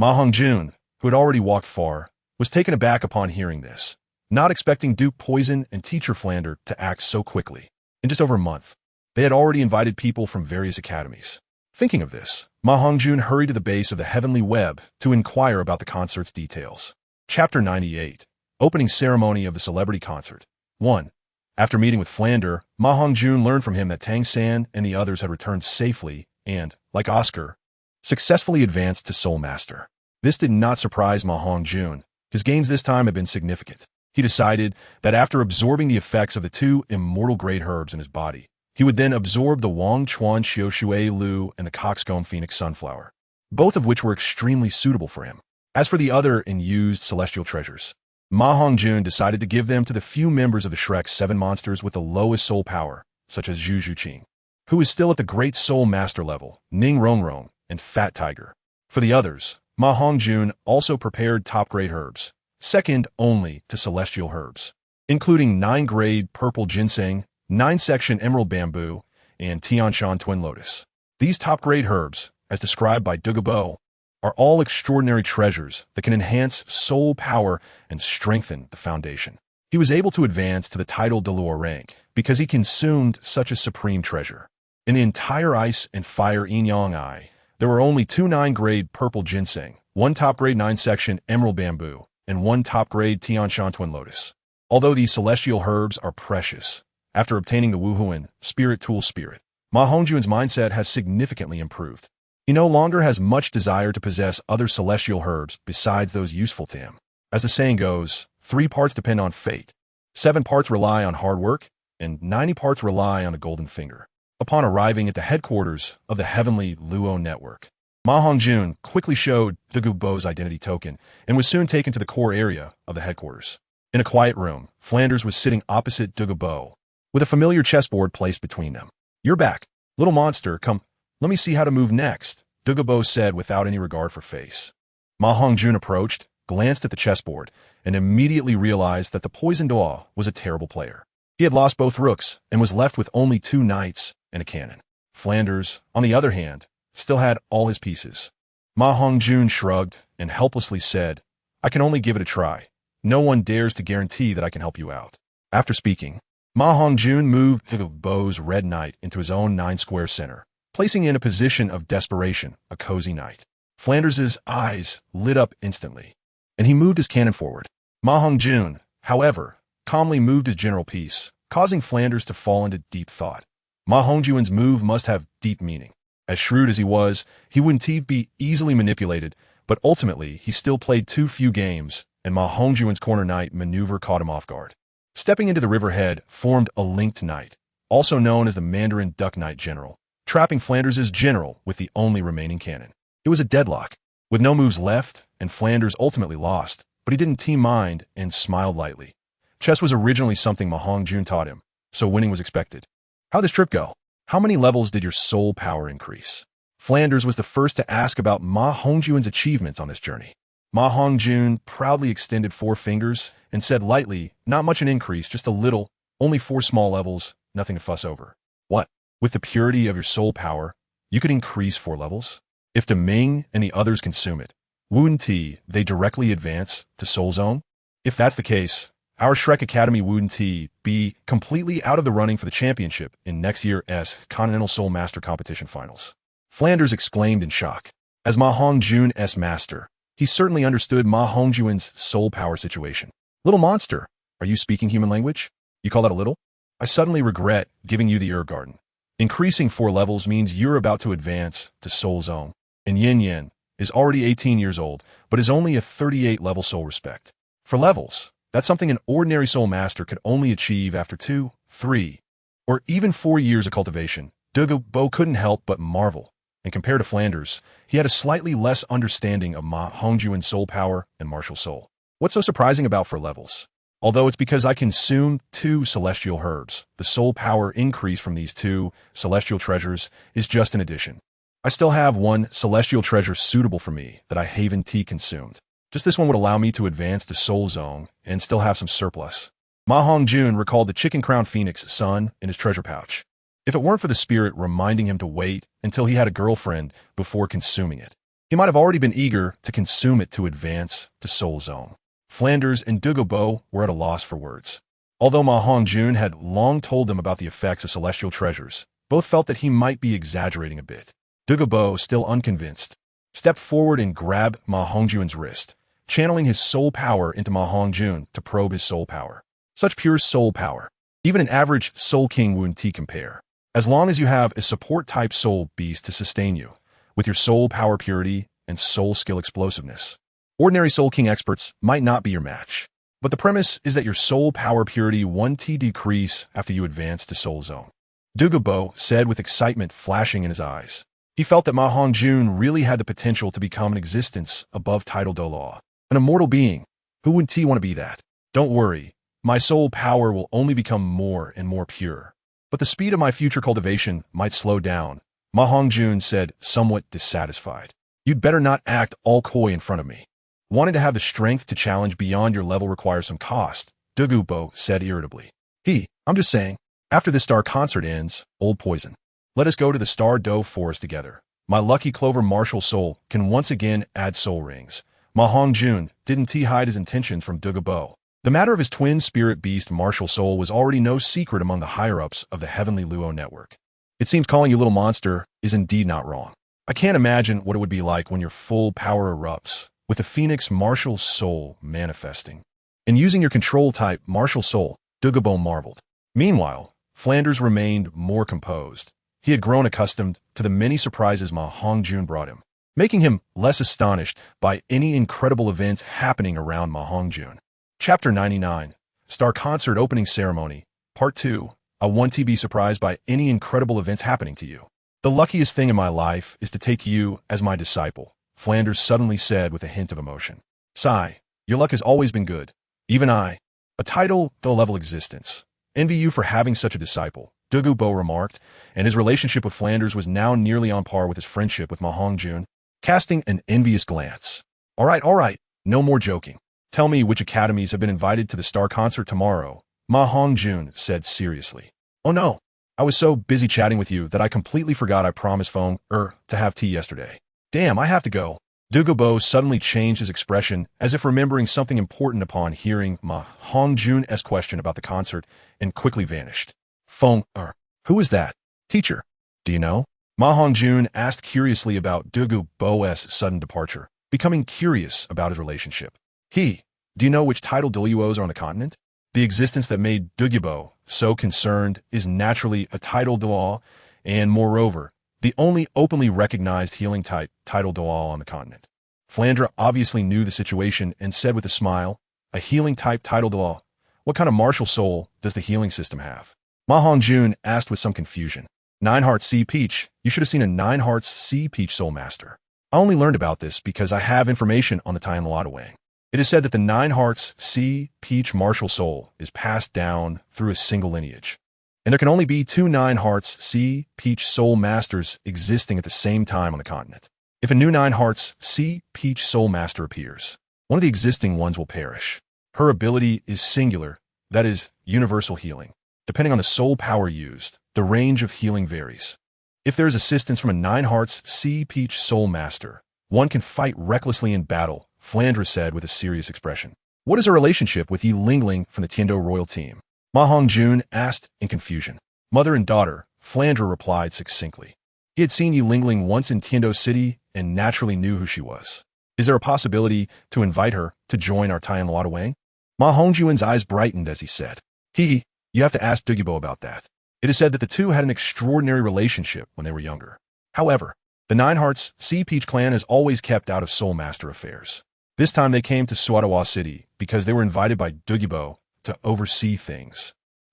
MaHongjun, who had already walked far, was taken aback upon hearing this, not expecting Duke Poison and Teacher Flander to act so quickly. In just over a month, they had already invited people from various academies. Thinking of this, MaHongjun hurried to the base of the Heavenly Web to inquire about the concert's details. Chapter 98. Opening Ceremony of the Celebrity Concert. 1. After meeting with Flander, MaHongjun learned from him that Tang San and the others had returned safely and, like Oscar, successfully advanced to Soul Master. This did not surprise MaHongjun. His gains this time had been significant. He decided that after absorbing the effects of the 2 immortal great herbs in his body, he would then absorb the Wang Chuan Xiaoshui Lu and the Coxcomb Phoenix Sunflower, both of which were extremely suitable for him. As for the other unused celestial treasures, MaHongjun decided to give them to the few members of the Shrek 7 monsters with the lowest soul power, such as Zhu Zhuqing, who is still at the great soul master level, Ning Rongrong, and Fat Tiger. For the others, MaHongjun also prepared top-grade herbs, second only to celestial herbs, including 9-grade purple ginseng, 9-section emerald bamboo, and Tianshan twin lotus. These top-grade herbs, as described by Douluo, are all extraordinary treasures that can enhance soul power and strengthen the foundation. He was able to advance to the title Dalu rank because he consumed such a supreme treasure. In the entire Ice and Fire Yin-Yang Eye, there were only 2 9-grade purple ginseng, 1 top-grade 9-section emerald bamboo, and 1 top-grade Tianshan twin lotus. Although these celestial herbs are precious, after obtaining the Wuhunwith Spirit Tool Spirit, MaHongjun's mindset has significantly improved. He no longer has much desire to possess other celestial herbs besides those useful to him. As the saying goes, 3 parts depend on fate, 7 parts rely on hard work, and 90 parts rely on a golden finger. Upon arriving at the headquarters of the Heavenly Luo Network, MaHongjun quickly showed Douluo's identity token and was soon taken to the core area of the headquarters. In a quiet room, Flanders was sitting opposite Douluo, with a familiar chessboard placed between them. "You're back. Little monster, come, let me see how to move next," Douluo said without any regard for face. MaHongjun approached, glanced at the chessboard, and immediately realized that the poisoned Duo was a terrible player. He had lost both rooks and was left with only 2 knights and a cannon. Flanders, on the other hand, still had all his pieces. MaHongjun shrugged and helplessly said, "I can only give it a try. No one dares to guarantee that I can help you out." After speaking, MaHongjun moved Douluo's red knight into his own 9-square center, placing in a position of desperation, a cozy knight. Flanders's eyes lit up instantly, and he moved his cannon forward. MaHongjun, however, calmly moved his general piece, causing Flanders to fall into deep thought. MaHongjun's move must have deep meaning. As shrewd as he was, he wouldn't be easily manipulated, but ultimately he still played too few games, and MaHongjun's corner knight maneuver caught him off guard. Stepping into the riverhead formed a linked knight, also known as the Mandarin Duck Knight General, trapping Flanders's general with the only remaining cannon. It was a deadlock, with no moves left, and Flanders ultimately lost, but he didn't team mind and smiled lightly. Chess was originally something MaHongjun taught him, so winning was expected. "How'd this trip go? How many levels did your soul power increase?" Flanders was the first to ask about MaHongjun's achievements on this journey. MaHongjun proudly extended 4 fingers and said lightly, "Not much an increase, just a little, only 4 small levels, nothing to fuss over." "What? With the purity of your soul power, you could increase 4 levels? If Deming and the others consume it, wouldn't they directly advance to Soul Zone? If that's the case, our Shrek Academy wouldn't be completely out of the running for the championship in next year's Continental Soul Master Competition Finals." Flanders exclaimed in shock. As MaHongjun's master, he certainly understood MaHongjun's soul power situation. "Little monster, are you speaking human language? You call that a little? I suddenly regret giving you the herb garden. Increasing 4 levels means you're about to advance to Soul Zone. And Yin Yin is already 18 years old, but is only a 38-level soul respect. For levels, that's something an ordinary soul master could only achieve after 2, 3, or even 4 years of cultivation, Douluo couldn't help but marvel. And compared to Flanders, he had a slightly less understanding of MaHongjun soul power and martial soul. What's so surprising about 4 levels? Although it's because I consumed 2 celestial herbs, the soul power increase from these 2 celestial treasures is just an addition. I still have 1 celestial treasure suitable for me that I Haven Tea consumed. Just this one would allow me to advance to Soul Zone and still have some surplus. MaHongjun recalled the chicken crown phoenix sun in his treasure pouch. If it weren't for the spirit reminding him to wait until he had a girlfriend before consuming it, he might have already been eager to consume it to advance to Soul Zone. Flanders and Douluo were at a loss for words. Although MaHongjun had long told them about the effects of celestial treasures, both felt that he might be exaggerating a bit. Douluo, still unconvinced, stepped forward and grabbed MaHongjun's wrist, channeling his soul power into MaHongjun to probe his soul power. Such pure soul power. Even an average Soul King wouldn't compare. As long as you have a support-type soul beast to sustain you, with your soul power purity and soul skill explosiveness. Ordinary Soul King experts might not be your match. But the premise is that your soul power purity 1T decrease after you advance to Soul Zone. Douluo said with excitement flashing in his eyes. He felt that MaHongjun really had the potential to become an existence above title Douluo. An immortal being. Who wouldn't want to be that? Don't worry, my soul power will only become more and more pure. But the speed of my future cultivation might slow down, MaHongjun said, somewhat dissatisfied. You'd better not act all coy in front of me. Wanting to have the strength to challenge beyond your level requires some cost, Douluo said irritably. I'm just saying, after this star concert ends, old poison. Let us go to the Star Doe Forest together. My lucky clover martial soul can once again add soul rings. MaHongjun didn't hide his intentions from Douluo. The matter of his twin spirit beast martial soul was already no secret among the higher-ups of the Heavenly Luo network. It seems calling you little monster is indeed not wrong. I can't imagine what it would be like when your full power erupts, with the Phoenix martial soul manifesting. And using your control-type martial soul, Douluo marveled. Meanwhile, Flanders remained more composed. He had grown accustomed to the many surprises MaHongjun brought him, making him less astonished by any incredible events happening around MaHongjun. Chapter 99, Star Concert Opening Ceremony, Part 2. I want to be surprised by any incredible events happening to you. The luckiest thing in my life is to take you as my disciple, Flanders suddenly said with a hint of emotion. Sigh, your luck has always been good. Even I, a title, though level existence, envy you for having such a disciple, Douluo remarked, and his relationship with Flanders was now nearly on par with his friendship with MaHongjun, casting an envious glance. All right, no more joking. Tell me which academies have been invited to the Star Concert tomorrow, MaHongjun said seriously. Oh no, I was so busy chatting with you that I completely forgot I promised to have tea yesterday. Damn, I have to go. Douluo suddenly changed his expression as if remembering something important upon hearing MaHongjun's question about the concert and quickly vanished. Who is that? Teacher. Do you know? MaHongjun asked curiously about Douluo's sudden departure, becoming curious about his relationship. Do you know which title Douluos are on the continent? The existence that made Douluo so concerned is naturally a title Douluo, and moreover, the only openly recognized healing type title Douluo on the continent. Flandra obviously knew the situation and said with a smile, a healing type title Douluo. What kind of martial soul does the healing system have? MaHongjun asked with some confusion. 9 Hearts Sea Peach. You should have seen a 9 Hearts Sea Peach Soul Master. I only learned about this because I have information on the Tianluotuang. It is said that the 9 Hearts Sea Peach martial soul is passed down through a single lineage. And there can only be 2 9 Hearts Sea Peach Soul Masters existing at the same time on the continent. If a new 9 Hearts Sea Peach Soul Master appears, one of the existing ones will perish. Her ability is singular, that is, universal healing. Depending on the soul power used, the range of healing varies. If there is assistance from a 9 Hearts Sea Peach Soul Master, one can fight recklessly in battle, Flandra said with a serious expression. What is her relationship with Yi Lingling from the Tiando royal team? MaHongjun asked in confusion. Mother and daughter, Flandra replied succinctly. He had seen Yi Lingling once in Tiando City and naturally knew who she was. Is there a possibility to invite her to join our Tianluotuang? MaHongjun's eyes brightened as he said. You have to ask Douluo about that. It is said that the two had an extraordinary relationship when they were younger. However, the 9 Hearts Sea Peach clan has always kept out of Soul Master affairs. This time they came to Suadawa City because they were invited by Douluo to oversee things.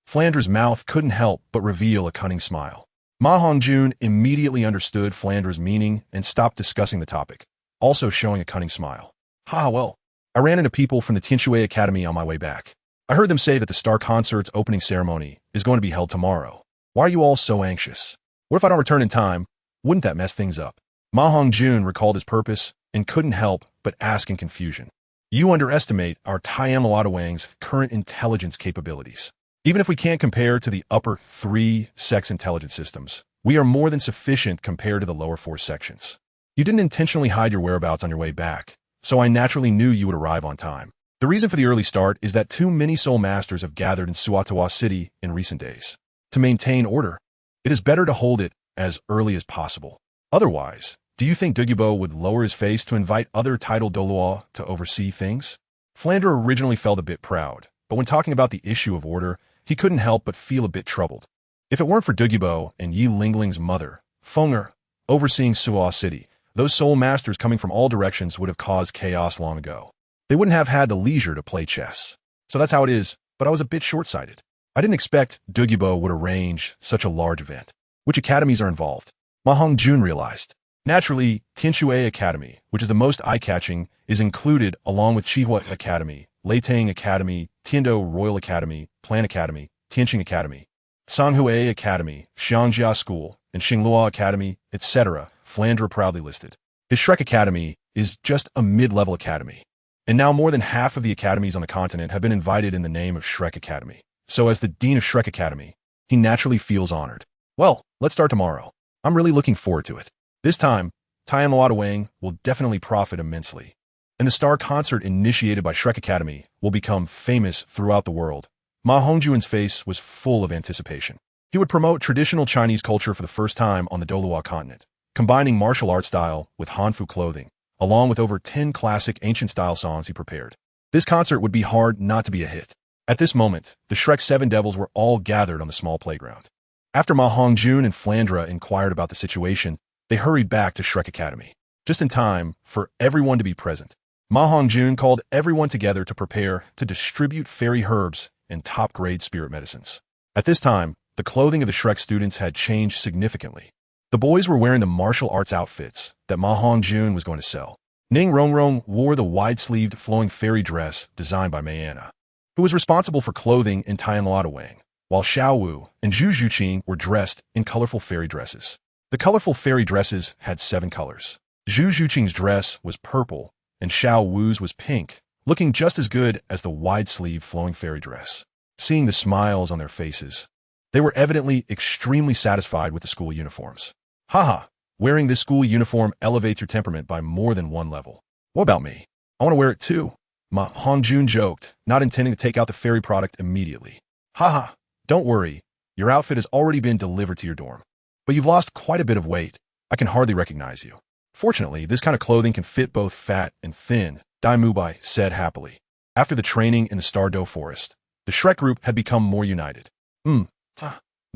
Flandra's mouth couldn't help but reveal a cunning smile. MaHongjun immediately understood Flandra's meaning and stopped discussing the topic, also showing a cunning smile. Well, I ran into people from the Tianshui Academy on my way back. I heard them say that the Star Concert's opening ceremony is going to be held tomorrow. Why are you all so anxious? What if I don't return in time? Wouldn't that mess things up? MaHongjun recalled his purpose and couldn't help but ask in confusion. You underestimate our Tianluotuang's current intelligence capabilities. Even if we can't compare to the upper 3 sex intelligence systems, we are more than sufficient compared to the lower 4 sections. You didn't intentionally hide your whereabouts on your way back, so I naturally knew you would arrive on time. The reason for the early start is that 2 mini-soul masters have gathered in Suatawa City in recent days. To maintain order, it is better to hold it as early as possible. Otherwise, do you think Douluo would lower his face to invite other titled Douluo to oversee things? Flandre originally felt a bit proud, but when talking about the issue of order, he couldn't help but feel a bit troubled. If it weren't for Douluo and Yi Lingling's mother, Fenger, overseeing Suo City, those soul masters coming from all directions would have caused chaos long ago. They wouldn't have had the leisure to play chess. So that's how it is, but I was a bit short-sighted. I didn't expect Douluo would arrange such a large event. Which academies are involved? MaHongjun realized. Naturally, Tianshui Academy, which is the most eye-catching, is included along with Chihua Academy, Leitang Academy, Tiando Royal Academy, Plan Academy, Tianqing Academy, Sanghue Academy, Xiangjia School, and Xinglua Academy, etc. Flandre proudly listed. His Shrek Academy is just a mid-level academy. And now more than half of the academies on the continent have been invited in the name of Shrek Academy. So as the Dean of Shrek Academy, he naturally feels honored. Well, let's start tomorrow. I'm really looking forward to it. This time, Tianluotuang will definitely profit immensely. And the Star Concert initiated by Shrek Academy will become famous throughout the world. MaHongjun's face was full of anticipation. He would promote traditional Chinese culture for the first time on the Douluo continent, combining martial art style with Hanfu clothing, along with over 10 classic ancient-style songs he prepared. This concert would be hard not to be a hit. At this moment, the Shrek 7 Devils were all gathered on the small playground. After MaHongjun and Flandre inquired about the situation, they hurried back to Shrek Academy, just in time for everyone to be present. MaHongjun called everyone together to prepare to distribute fairy herbs and top-grade spirit medicines. At this time, the clothing of the Shrek students had changed significantly. The boys were wearing the martial arts outfits that MaHongjun was going to sell. Ning Rongrong wore the wide-sleeved flowing fairy dress designed by Mayana, who was responsible for clothing in Tianluotuang, while Xiao Wu and Zhu Zhuqing were dressed in colorful fairy dresses. The colorful fairy dresses had 7 colors. Zhu Zhuqing's dress was purple, and Xiao Wu's was pink, looking just as good as the wide-sleeved flowing fairy dress. Seeing the smiles on their faces, they were evidently extremely satisfied with the school uniforms. Haha, wearing this school uniform elevates your temperament by more than 1 level. What about me? I want to wear it too. MaHongjun joked, not intending to take out the fairy product immediately. Haha, don't worry, your outfit has already been delivered to your dorm. But you've lost quite a bit of weight. I can hardly recognize you. Fortunately, this kind of clothing can fit both fat and thin, Dai Mubai said happily. After the training in the Stardow Forest, the Shrek group had become more united. Then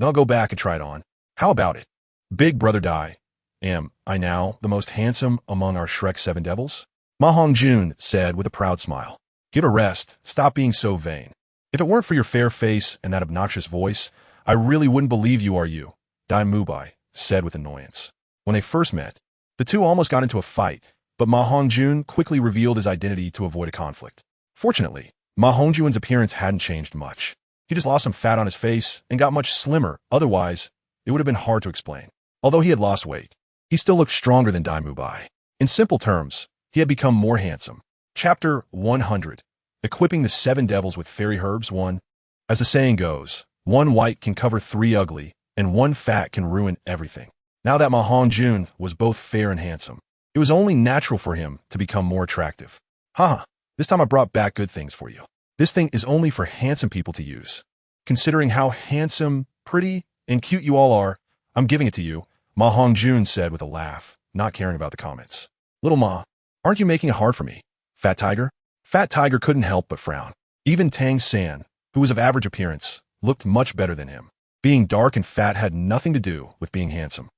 I'll go back and try it on. How about it? Big brother Dai, am I now the most handsome among our Shrek 7 Devils? MaHongjun said with a proud smile. Give a rest, stop being so vain. If it weren't for your fair face and that obnoxious voice, I really wouldn't believe you are you, Dai Mubai said with annoyance. When they first met, the two almost got into a fight, but MaHongjun quickly revealed his identity to avoid a conflict. Fortunately, MaHongjun's appearance hadn't changed much. He just lost some fat on his face and got much slimmer, otherwise, it would have been hard to explain. Although he had lost weight, he still looked stronger than Dai Mubai. In simple terms, he had become more handsome. Chapter 100. Equipping the 7 Devils with Fairy Herbs 1. As the saying goes, 1 white can cover 3 ugly, and 1 fat can ruin everything. Now that MaHongjun was both fair and handsome, it was only natural for him to become more attractive. Haha, this time I brought back good things for you. This thing is only for handsome people to use. Considering how handsome, pretty, and cute you all are, I'm giving it to you, MaHongjun said with a laugh, not caring about the comments. Little Ma, aren't you making it hard for me? Fat Tiger? Fat Tiger couldn't help but frown. Even Tang San, who was of average appearance, looked much better than him. Being dark and fat had nothing to do with being handsome.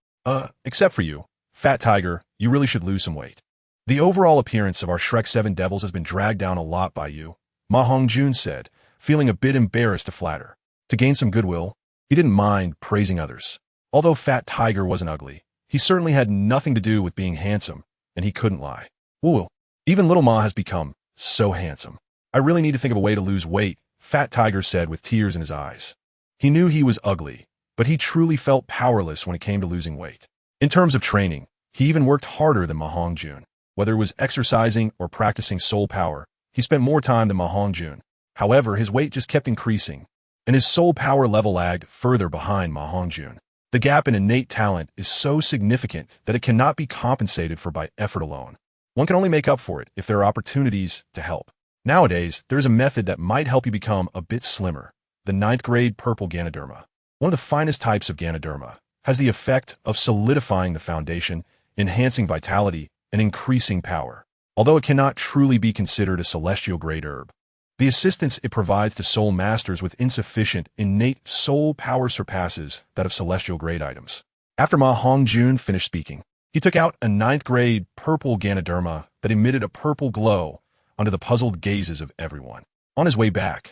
Except for you, Fat Tiger, you really should lose some weight. The overall appearance of our Shrek 7 Devils has been dragged down a lot by you, MaHongjun said, feeling a bit embarrassed to flatter. To gain some goodwill, he didn't mind praising others. Although Fat Tiger wasn't ugly, he certainly had nothing to do with being handsome, and he couldn't lie. Woo! Even Little Ma has become so handsome. I really need to think of a way to lose weight, Fat Tiger said with tears in his eyes. He knew he was ugly, but he truly felt powerless when it came to losing weight. In terms of training, he even worked harder than MaHongjun. Whether it was exercising or practicing soul power, he spent more time than MaHongjun. However, his weight just kept increasing, and his soul power level lagged further behind MaHongjun. The gap in innate talent is so significant that it cannot be compensated for by effort alone. One can only make up for it if there are opportunities to help. Nowadays, there is a method that might help you become a bit slimmer, the 9th grade purple Ganoderma. One of the finest types of Ganoderma has the effect of solidifying the foundation, enhancing vitality, and increasing power. Although it cannot truly be considered a celestial grade herb, the assistance it provides to soul masters with insufficient innate soul power surpasses that of celestial grade items. After MaHongjun finished speaking, he took out a 9th grade purple Ganoderma that emitted a purple glow under the puzzled gazes of everyone. On his way back,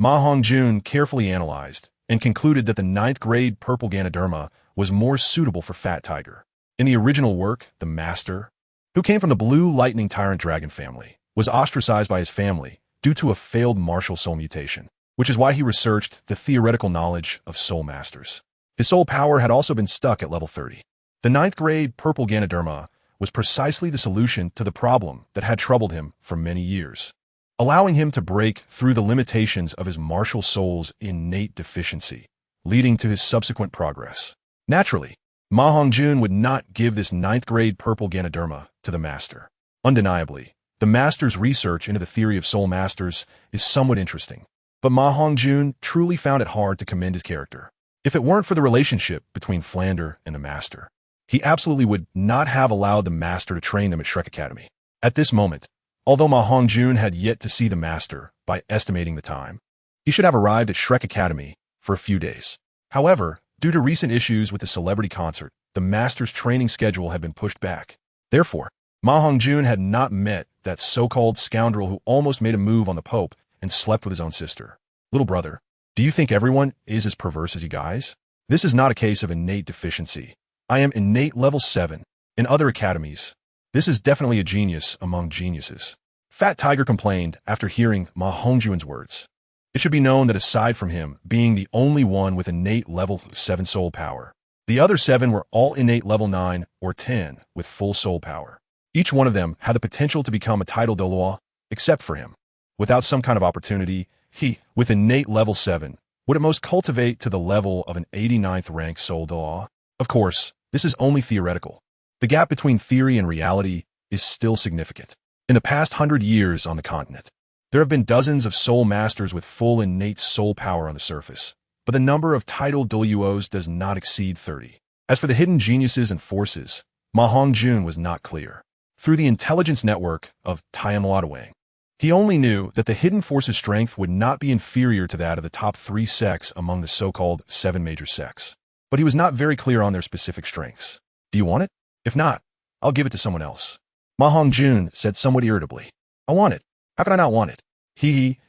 MaHongjun carefully analyzed and concluded that the 9th grade purple Ganoderma was more suitable for Fat Tiger. In the original work, the Master, who came from the Blue Lightning Tyrant Dragon family, was ostracized by his family due to a failed martial soul mutation, which is why he researched the theoretical knowledge of soul masters. His soul power had also been stuck at level 30. The 9th grade purple Ganoderma was precisely the solution to the problem that had troubled him for many years, allowing him to break through the limitations of his martial soul's innate deficiency, leading to his subsequent progress. Naturally, MaHongjun would not give this 9th grade purple Ganoderma to the Master. Undeniably, the Master's research into the theory of soul masters is somewhat interesting, but MaHongjun truly found it hard to commend his character. If it weren't for the relationship between Flander and the Master, he absolutely would not have allowed the Master to train them at Shrek Academy. At this moment, although MaHongjun had yet to see the Master by estimating the time, he should have arrived at Shrek Academy for a few days. However, due to recent issues with the celebrity concert, the Master's training schedule had been pushed back. Therefore, MaHongjun had not met that so-called scoundrel who almost made a move on the Pope and slept with his own sister. Little brother, do you think everyone is as perverse as you guys? This is not a case of innate deficiency. I am innate level 7. In other academies, this is definitely a genius among geniuses. Fat Tiger complained after hearing MaHongjun's words. It should be known that aside from him being the only one with innate level 7 soul power, the other 7 were all innate level 9 or 10 with full soul power. Each one of them had the potential to become a title Douluo, except for him. Without some kind of opportunity, he, with innate level 7, would at most cultivate to the level of an 89th ranked soul Douluo. Of course, this is only theoretical. The gap between theory and reality is still significant. In the past 100 years on the continent, there have been dozens of soul masters with full innate soul power on the surface, but the number of title Douluos does not exceed 30. As for the hidden geniuses and forces, MaHongjun was not clear. Through the intelligence network of Tianluodawang, he only knew that the hidden force's strength would not be inferior to that of the top 3 sects among the so-called 7 major sects. But he was not very clear on their specific strengths. Do you want it? If not, I'll give it to someone else. MaHongjun said somewhat irritably. I want it. How can I not want it?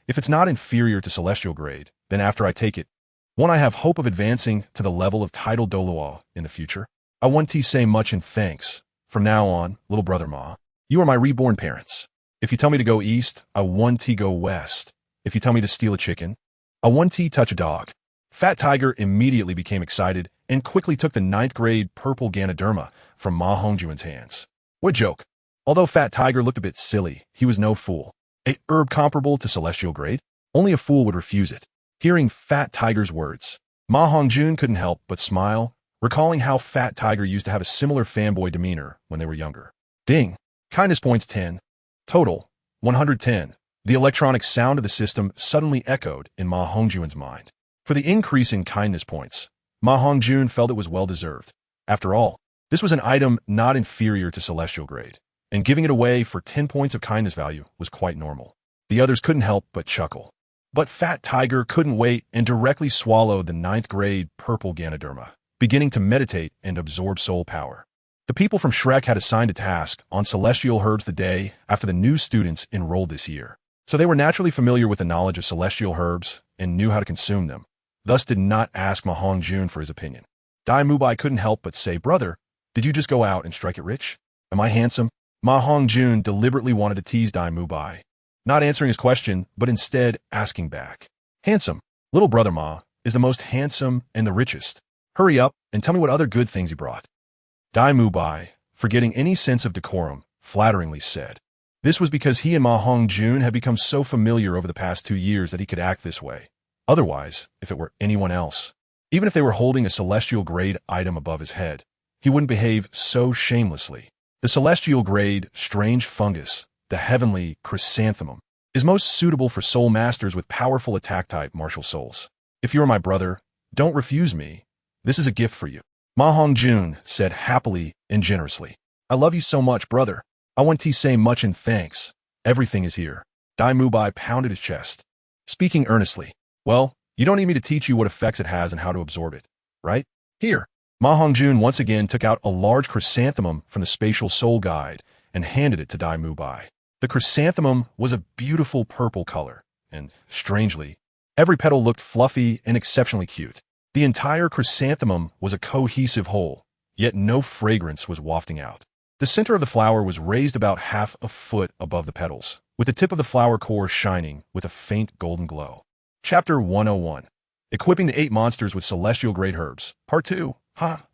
If it's not inferior to celestial grade, then after I take it, won't I have hope of advancing to the level of title Douluo in the future? I want to say much in thanks. From now on, little brother Ma, you are my reborn parents. If you tell me to go east, I want to go west. If you tell me to steal a chicken, I want to touch a dog. Fat Tiger immediately became excited and quickly took the 9th grade purple Ganoderma from MaHongjun's hands. What a joke. Although Fat Tiger looked a bit silly, he was no fool. A herb comparable to celestial grade? Only a fool would refuse it. Hearing Fat Tiger's words, MaHongjun couldn't help but smile, recalling how Fat Tiger used to have a similar fanboy demeanor when they were younger. Ding. Kindness points 10. Total, 110. The electronic sound of the system suddenly echoed in MaHongjun's mind. For the increase in kindness points, MaHongjun felt it was well-deserved. After all, this was an item not inferior to celestial grade, and giving it away for 10 points of kindness value was quite normal. The others couldn't help but chuckle. But Fat Tiger couldn't wait and directly swallowed the 9th grade purple Ganoderma, beginning to meditate and absorb soul power. The people from Shrek had assigned a task on celestial herbs the day after the new students enrolled this year, so they were naturally familiar with the knowledge of celestial herbs and knew how to consume them. thus did not ask MaHongjun for his opinion. Dai Mubai couldn't help but say, "Brother, did you just go out and strike it rich? Am I handsome?" MaHongjun deliberately wanted to tease Dai Mubai, not answering his question, but instead asking back. "Handsome. Little brother Ma is the most handsome and the richest. Hurry up and tell me what other good things he brought." Dai Mubai, forgetting any sense of decorum, flatteringly said. This was because he and MaHongjun had become so familiar over the past 2 years that he could act this way. Otherwise, if it were anyone else, even if they were holding a celestial grade item above his head, he wouldn't behave so shamelessly. The celestial grade strange fungus, the heavenly chrysanthemum, is most suitable for soul masters with powerful attack-type martial souls. If you are my brother, don't refuse me. This is a gift for you. MaHongjun said happily and generously. "I love you so much, brother. I want to say much in thanks. Everything is here." Dai Mubai pounded his chest, speaking earnestly. "Well, you don't need me to teach you what effects it has and how to absorb it, right? Here." MaHongjun once again took out a large chrysanthemum from the spatial soul guide and handed it to Dai Mubai. The chrysanthemum was a beautiful purple color, and, strangely, every petal looked fluffy and exceptionally cute. The entire chrysanthemum was a cohesive whole, yet no fragrance was wafting out. The center of the flower was raised about half a foot above the petals, with the tip of the flower core shining with a faint golden glow. Chapter 101. Equipping the 8 monsters with celestial grade herbs. Part 2.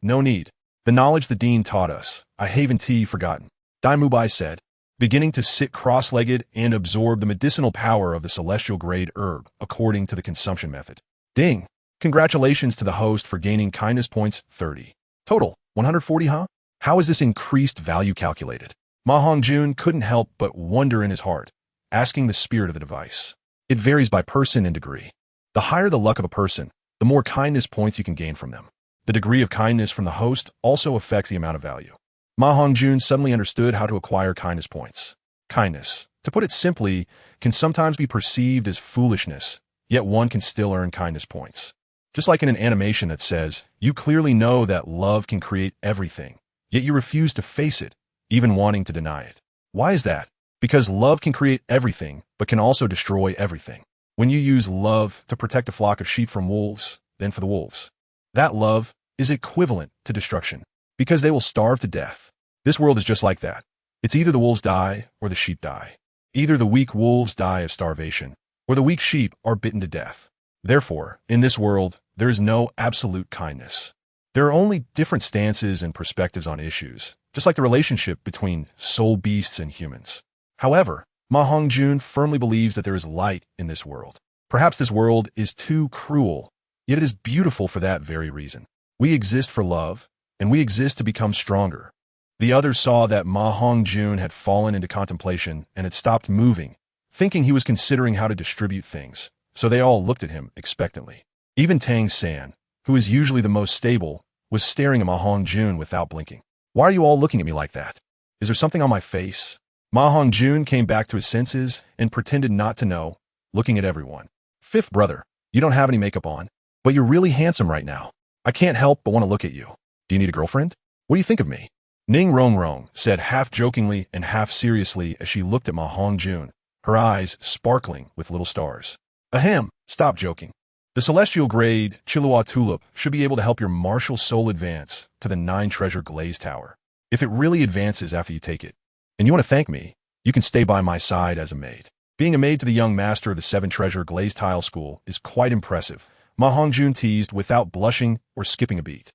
No need. The knowledge the dean taught us, I haven't forgotten. Dai Mubai said, beginning to sit cross-legged and absorb the medicinal power of the celestial grade herb according to the consumption method. Ding! Congratulations to the host for gaining kindness points 30. Total, 140, huh? How is this increased value calculated? MaHongjun couldn't help but wonder in his heart, asking the spirit of the device. It varies by person and degree. The higher the luck of a person, the more kindness points you can gain from them. The degree of kindness from the host also affects the amount of value. MaHongjun suddenly understood how to acquire kindness points. Kindness, to put it simply, can sometimes be perceived as foolishness, yet one can still earn kindness points. Just like in an animation that says, you clearly know that love can create everything, yet you refuse to face it, even wanting to deny it. Why is that? Because love can create everything, but can also destroy everything. When you use love to protect a flock of sheep from wolves, then for the wolves, that love is equivalent to destruction, because they will starve to death. This world is just like that. It's either the wolves die or the sheep die. Either the weak wolves die of starvation, or the weak sheep are bitten to death. Therefore, in this world, there is no absolute kindness. There are only different stances and perspectives on issues, just like the relationship between soul beasts and humans. However, MaHongjun firmly believes that there is light in this world. Perhaps this world is too cruel, yet it is beautiful for that very reason. We exist for love, and we exist to become stronger. The others saw that MaHongjun had fallen into contemplation and had stopped moving, thinking he was considering how to distribute things, so they all looked at him expectantly. Even Tang San, who is usually the most stable, was staring at MaHongjun without blinking. "Why are you all looking at me like that? Is there something on my face?" MaHongjun came back to his senses and pretended not to know, looking at everyone. "Fifth brother, you don't have any makeup on, but you're really handsome right now. I can't help but want to look at you. Do you need a girlfriend? What do you think of me?" Ning Rongrong said half jokingly and half seriously as she looked at MaHongjun, her eyes sparkling with little stars. "Ahem, stop joking. The celestial grade Chilua Tulip should be able to help your martial soul advance to the 9-treasure glaze tower. If it really advances after you take it, and you want to thank me, you can stay by my side as a maid." Being a maid to the young master of the 7-treasure glaze tile school is quite impressive, MaHongjun teased without blushing or skipping a beat.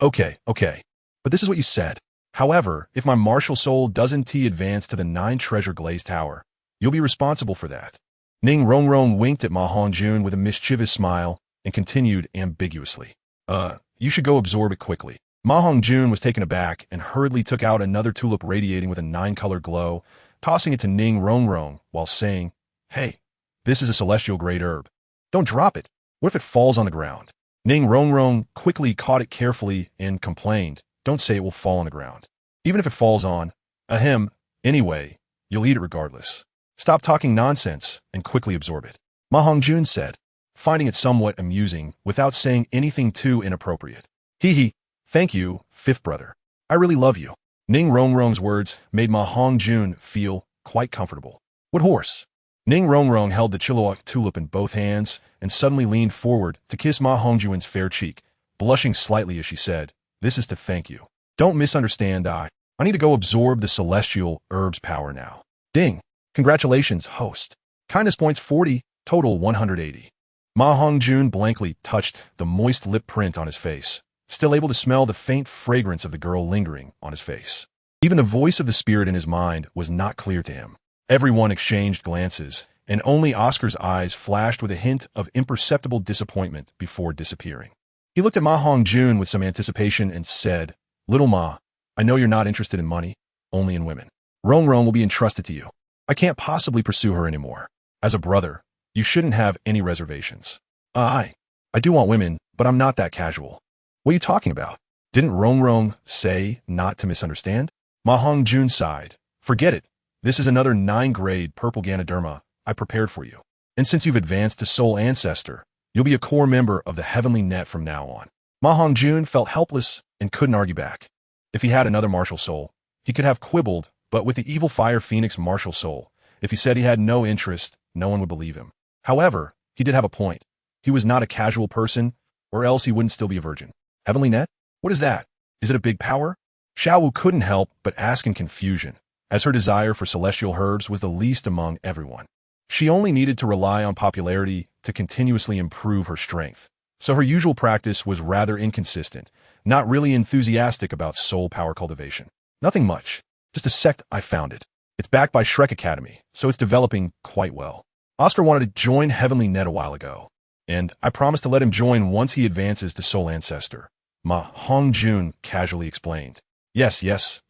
Okay. But this is what you said. However, if my martial soul doesn't advance to the 9-treasure glaze tower, you'll be responsible for that. Ning Rongrong winked at MaHongjun with a mischievous smile and continued ambiguously. You should go absorb it quickly." MaHongjun was taken aback and hurriedly took out another tulip radiating with a 9-color glow, tossing it to Ning Rongrong while saying, "Hey, this is a celestial grade herb. Don't drop it. What if it falls on the ground?" Ning Rongrong quickly caught it carefully and complained, "Don't say it will fall on the ground. Even if it falls on, anyway, you'll eat it regardless. Stop talking nonsense and quickly absorb it," MaHongjun said, finding it somewhat amusing without saying anything too inappropriate. Thank you, fifth brother. I really love you." Ning Rongrong's words made MaHongjun feel quite comfortable. "What horse? Ning Rongrong held the Chilliwack tulip in both hands and suddenly leaned forward to kiss MaHongjun's fair cheek, blushing slightly as she said, "This is to thank you. Don't misunderstand, I need to go absorb the celestial herb's power now." Ding. Congratulations, host. Kindness points 40, total 180. MaHongjun blankly touched the moist lip print on his face, still able to smell the faint fragrance of the girl lingering on his face. Even the voice of the spirit in his mind was not clear to him. Everyone exchanged glances, and only Oscar's eyes flashed with a hint of imperceptible disappointment before disappearing. He looked at MaHongjun with some anticipation and said, "Little Ma, I know you're not interested in money, only in women. Rongrong will be entrusted to you. I can't possibly pursue her anymore. As a brother, you shouldn't have any reservations." I do want women, but I'm not that casual." "What are you talking about? Didn't Rongrong say not to misunderstand?" MaHongjun sighed. "Forget it. This is another 9-grade purple Ganoderma I prepared for you. And since you've advanced to Soul Ancestor, you'll be a core member of the Heavenly Net from now on." MaHongjun felt helpless and couldn't argue back. If he had another martial soul, he could have quibbled, but with the evil Fire Phoenix martial soul, if he said he had no interest, no one would believe him. However, he did have a point. He was not a casual person, or else he wouldn't still be a virgin. Heavenly Net? What is that? Is it a big power? Xiaowu couldn't help but ask in confusion, as her desire for celestial herbs was the least among everyone. She only needed to rely on popularity to continuously improve her strength, so her usual practice was rather inconsistent, not really enthusiastic about soul power cultivation. Nothing much, just a sect I founded. It's backed by Shrek Academy, so it's developing quite well. Oscar wanted to join Heavenly Net a while ago, and I promised to let him join once he advances to Soul Ancestor. MaHongjun casually explained. Yes,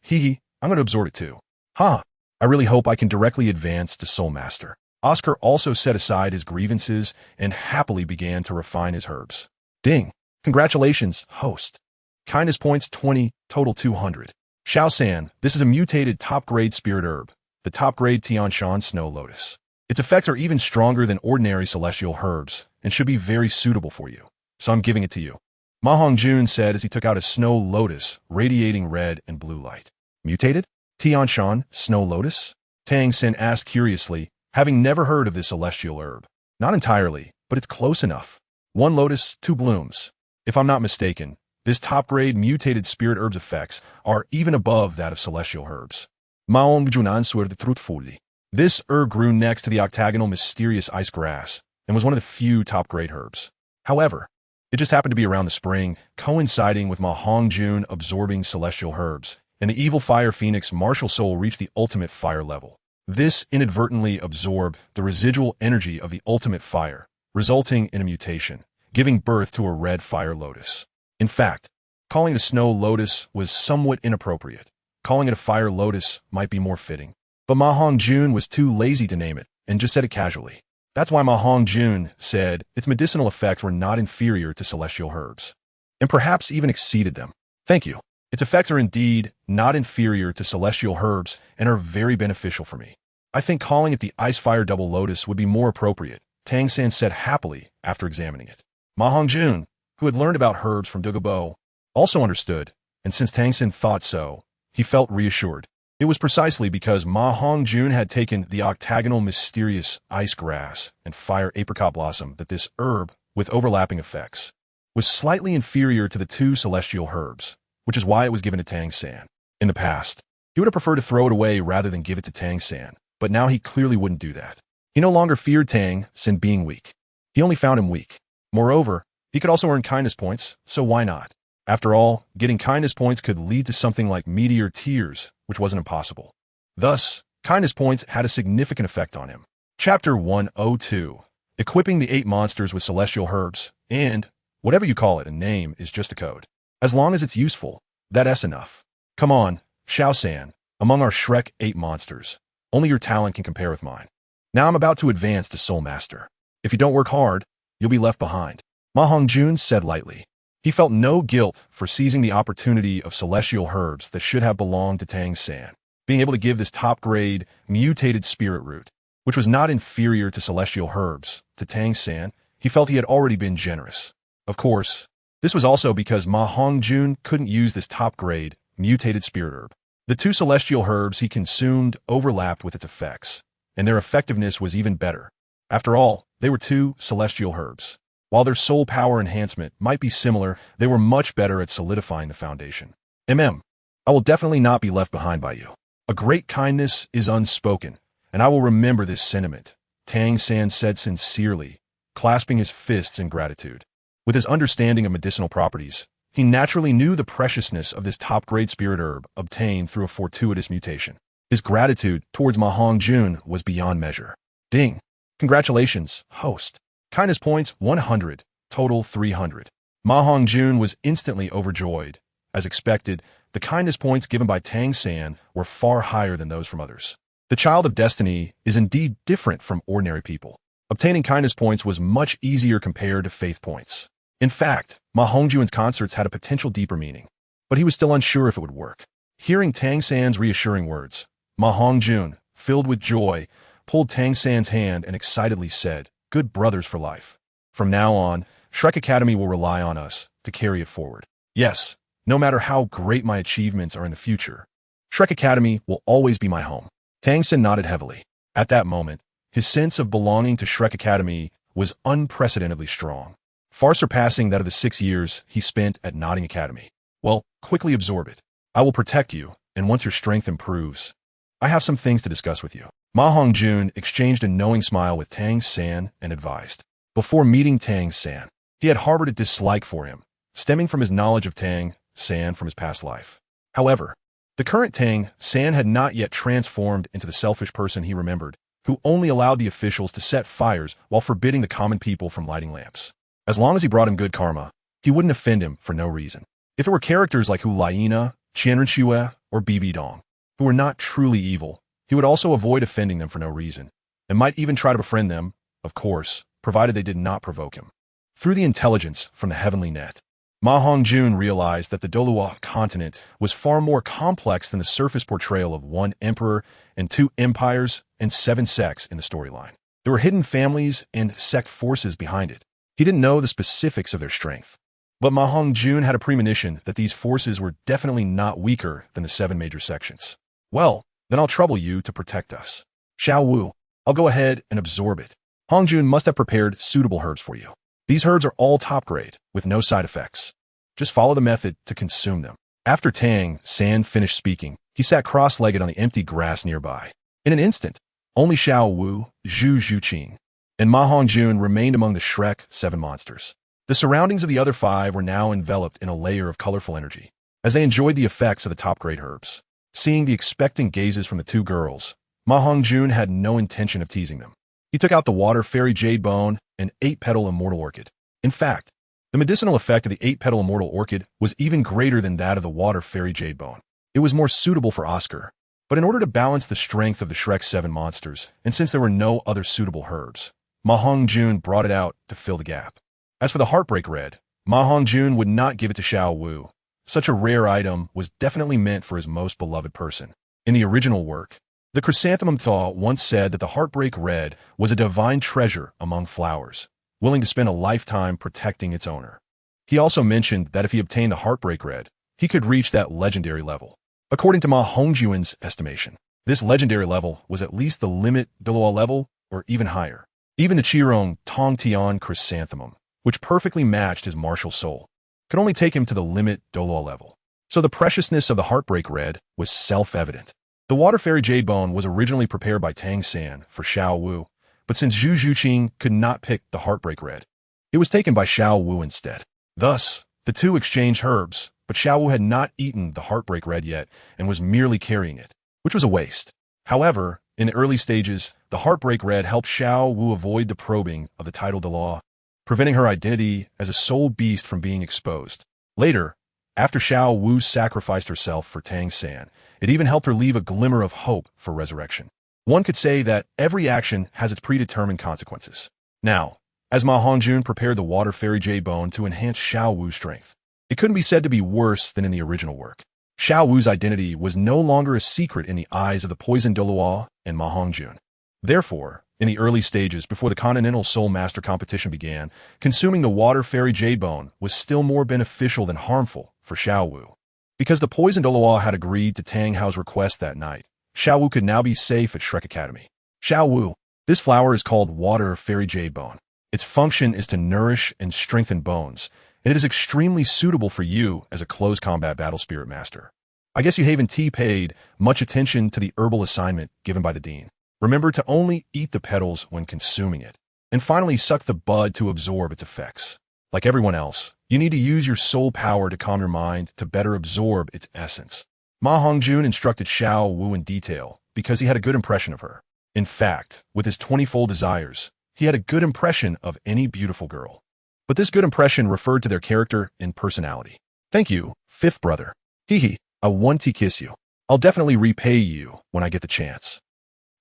hee, I'm going to absorb it too. Huh, I really hope I can directly advance to Soul Master. Oscar also set aside his grievances and happily began to refine his herbs. Ding. Congratulations, host. Kindness points 20, total 200. Xiao San, this is a mutated top-grade spirit herb, the top-grade Tang San Snow Lotus. Its effects are even stronger than ordinary celestial herbs and should be very suitable for you, so I'm giving it to you. MaHongjun said as he took out a snow lotus radiating red and blue light. Mutated? Tang San Snow Lotus? Tang San asked curiously, having never heard of this celestial herb. Not entirely, but it's close enough. 1 lotus, 2 blooms. If I'm not mistaken, this top-grade mutated spirit herb's effects are even above that of celestial herbs. MaHongjun answered truthfully. This herb grew next to the octagonal mysterious ice grass and was one of the few top-grade herbs. However, it just happened to be around the spring, coinciding with MaHongjun absorbing celestial herbs, and the evil Fire Phoenix martial soul reached the ultimate fire level. This inadvertently absorbed the residual energy of the ultimate fire, resulting in a mutation, giving birth to a red fire lotus. In fact, calling it a snow lotus was somewhat inappropriate. Calling it a fire lotus might be more fitting. But MaHongjun was too lazy to name it and just said it casually. That's why MaHongjun said its medicinal effects were not inferior to celestial herbs, and perhaps even exceeded them. Thank you. Its effects are indeed not inferior to celestial herbs and are very beneficial for me. I think calling it the Ice Fire Double Lotus would be more appropriate, Tang San said happily after examining it. MaHongjun, who had learned about herbs from Douluo, also understood, and since Tang San thought so, he felt reassured. It was precisely because MaHongjun had taken the octagonal mysterious ice grass and fire apricot blossom that this herb, with overlapping effects, was slightly inferior to the 2 celestial herbs, which is why it was given to Tang San. In the past, he would have preferred to throw it away rather than give it to Tang San, but now he clearly wouldn't do that. He no longer feared Tang San being weak. He only found him weak. Moreover, he could also earn kindness points, so why not? After all, getting kindness points could lead to something like meteor tears, which wasn't impossible. Thus, kindness points had a significant effect on him. Chapter 102. Equipping the 8 monsters with celestial herbs, and, whatever you call it, a name is just a code. As long as it's useful, that's enough. Come on, Xiao San, among our Shrek 8 monsters, only your talent can compare with mine. Now I'm about to advance to Soul Master. If you don't work hard, you'll be left behind. MaHongjun said lightly. He felt no guilt for seizing the opportunity of celestial herbs that should have belonged to Tang San, being able to give this top-grade, mutated spirit root, which was not inferior to celestial herbs, to Tang San. He felt he had already been generous. Of course, this was also because MaHongjun couldn't use this top-grade, mutated spirit herb. The 2 celestial herbs he consumed overlapped with its effects, and their effectiveness was even better. After all, they were two celestial herbs. While their soul power enhancement might be similar, they were much better at solidifying the foundation. I will definitely not be left behind by you. A great kindness is unspoken, and I will remember this sentiment, Tang San said sincerely, clasping his fists in gratitude. With his understanding of medicinal properties, he naturally knew the preciousness of this top-grade spirit herb obtained through a fortuitous mutation. His gratitude towards MaHongjun was beyond measure. Ding! Congratulations, host. Kindness points 100, total 300. MaHongjun was instantly overjoyed. As expected, the kindness points given by Tang San were far higher than those from others. The child of destiny is indeed different from ordinary people. Obtaining kindness points was much easier compared to faith points. In fact, MaHongjun's concerts had a potential deeper meaning, but he was still unsure if it would work. Hearing Tang San's reassuring words, MaHongjun, filled with joy, pulled Tang San's hand and excitedly said, "Good brothers for life. From now on, Shrek Academy will rely on us to carry it forward. Yes, no matter how great my achievements are in the future, Shrek Academy will always be my home." Tang San nodded heavily. At that moment, his sense of belonging to Shrek Academy was unprecedentedly strong, far surpassing that of the 6 years he spent at Nodding Academy. Well, quickly absorb it. I will protect you, and once your strength improves, I have some things to discuss with you. MaHongjun exchanged a knowing smile with Tang San and advised. Before meeting Tang San, he had harbored a dislike for him, stemming from his knowledge of Tang San from his past life. However, the current Tang San had not yet transformed into the selfish person he remembered, who only allowed the officials to set fires while forbidding the common people from lighting lamps. As long as he brought him good karma, he wouldn't offend him for no reason. If it were characters like Hu Laina, Qianrenxue, or Bibi Dong, who were not truly evil, he would also avoid offending them for no reason, and might even try to befriend them, of course, provided they did not provoke him. Through the intelligence from the heavenly net, MaHongjun realized that the Douluo continent was far more complex than the surface portrayal of one emperor and 2 empires and 7 sects in the storyline. There were hidden families and sect forces behind it. He didn't know the specifics of their strength, but MaHongjun had a premonition that these forces were definitely not weaker than the 7 major sections. Well, then I'll trouble you to protect us. Xiao Wu, I'll go ahead and absorb it. Hongjun must have prepared suitable herbs for you. These herbs are all top grade, with no side effects. Just follow the method to consume them. After Tang San finished speaking, he sat cross-legged on the empty grass nearby. In an instant, only Xiao Wu, Zhu Zhuqing, and MaHongjun remained among the Shrek 7 monsters. The surroundings of the other 5 were now enveloped in a layer of colorful energy, as they enjoyed the effects of the top-grade herbs. Seeing the expectant gazes from the 2 girls, MaHongjun had no intention of teasing them. He took out the water fairy jade bone and 8-petal immortal orchid. In fact, the medicinal effect of the 8-petal immortal orchid was even greater than that of the water fairy jade bone. It was more suitable for Oscar. But in order to balance the strength of the Shrek 7 monsters, and since there were no other suitable herbs, MaHongjun brought it out to fill the gap. As for the Heartbreak Red, MaHongjun would not give it to Xiao Wu. Such a rare item was definitely meant for his most beloved person. In the original work, the Chrysanthemum Thaw once said that the Heartbreak Red was a divine treasure among flowers, willing to spend a lifetime protecting its owner. He also mentioned that if he obtained the Heartbreak Red, he could reach that legendary level. According to MaHongjun's estimation, this legendary level was at least the limit Douluo level or even higher. Even the Qirong Tong Tian Chrysanthemum, which perfectly matched his martial soul, could only take him to the limit Douluo level. So the preciousness of the Heartbreak Red was self-evident. The Water Fairy Jade Bone was originally prepared by Tang San for Xiao Wu, but since Zhu Zhuqing could not pick the Heartbreak Red, it was taken by Xiao Wu instead. Thus, the 2 exchanged herbs, but Xiao Wu had not eaten the Heartbreak Red yet and was merely carrying it, which was a waste. However, in the early stages, the Heartbreak Red helped Xiao Wu avoid the probing of the title Dalu, preventing her identity as a soul beast from being exposed. Later, after Xiao Wu sacrificed herself for Tang San, it even helped her leave a glimmer of hope for resurrection. One could say that every action has its predetermined consequences. Now, as MaHongjun prepared the Water Fairy Jade Bone to enhance Xiao Wu's strength, it couldn't be said to be worse than in the original work. Xiao Wu's identity was no longer a secret in the eyes of the poisoned Douluo and MaHongjun. Therefore, in the early stages before the Continental Soul Master competition began, consuming the Water Fairy Jade Bone was still more beneficial than harmful for Xiao Wu. Because the poisoned Douluo had agreed to Tang Hao's request that night, Xiao Wu could now be safe at Shrek Academy. Xiao Wu. This flower is called water fairy jade bone. Its function is to nourish and strengthen bones, and it is extremely suitable for you as a close combat battle spirit master. I guess you haven't paid much attention to the herbal assignment given by the dean. Remember to only eat the petals when consuming it, and finally suck the bud to absorb its effects. Like everyone else, you need to use your soul power to calm your mind to better absorb its essence. MaHongjun instructed Xiao Wu in detail because he had a good impression of her. In fact, with his 20-fold desires, he had a good impression of any beautiful girl. But this good impression referred to their character and personality. Thank you, fifth brother. Hee, I want to kiss you. I'll definitely repay you when I get the chance.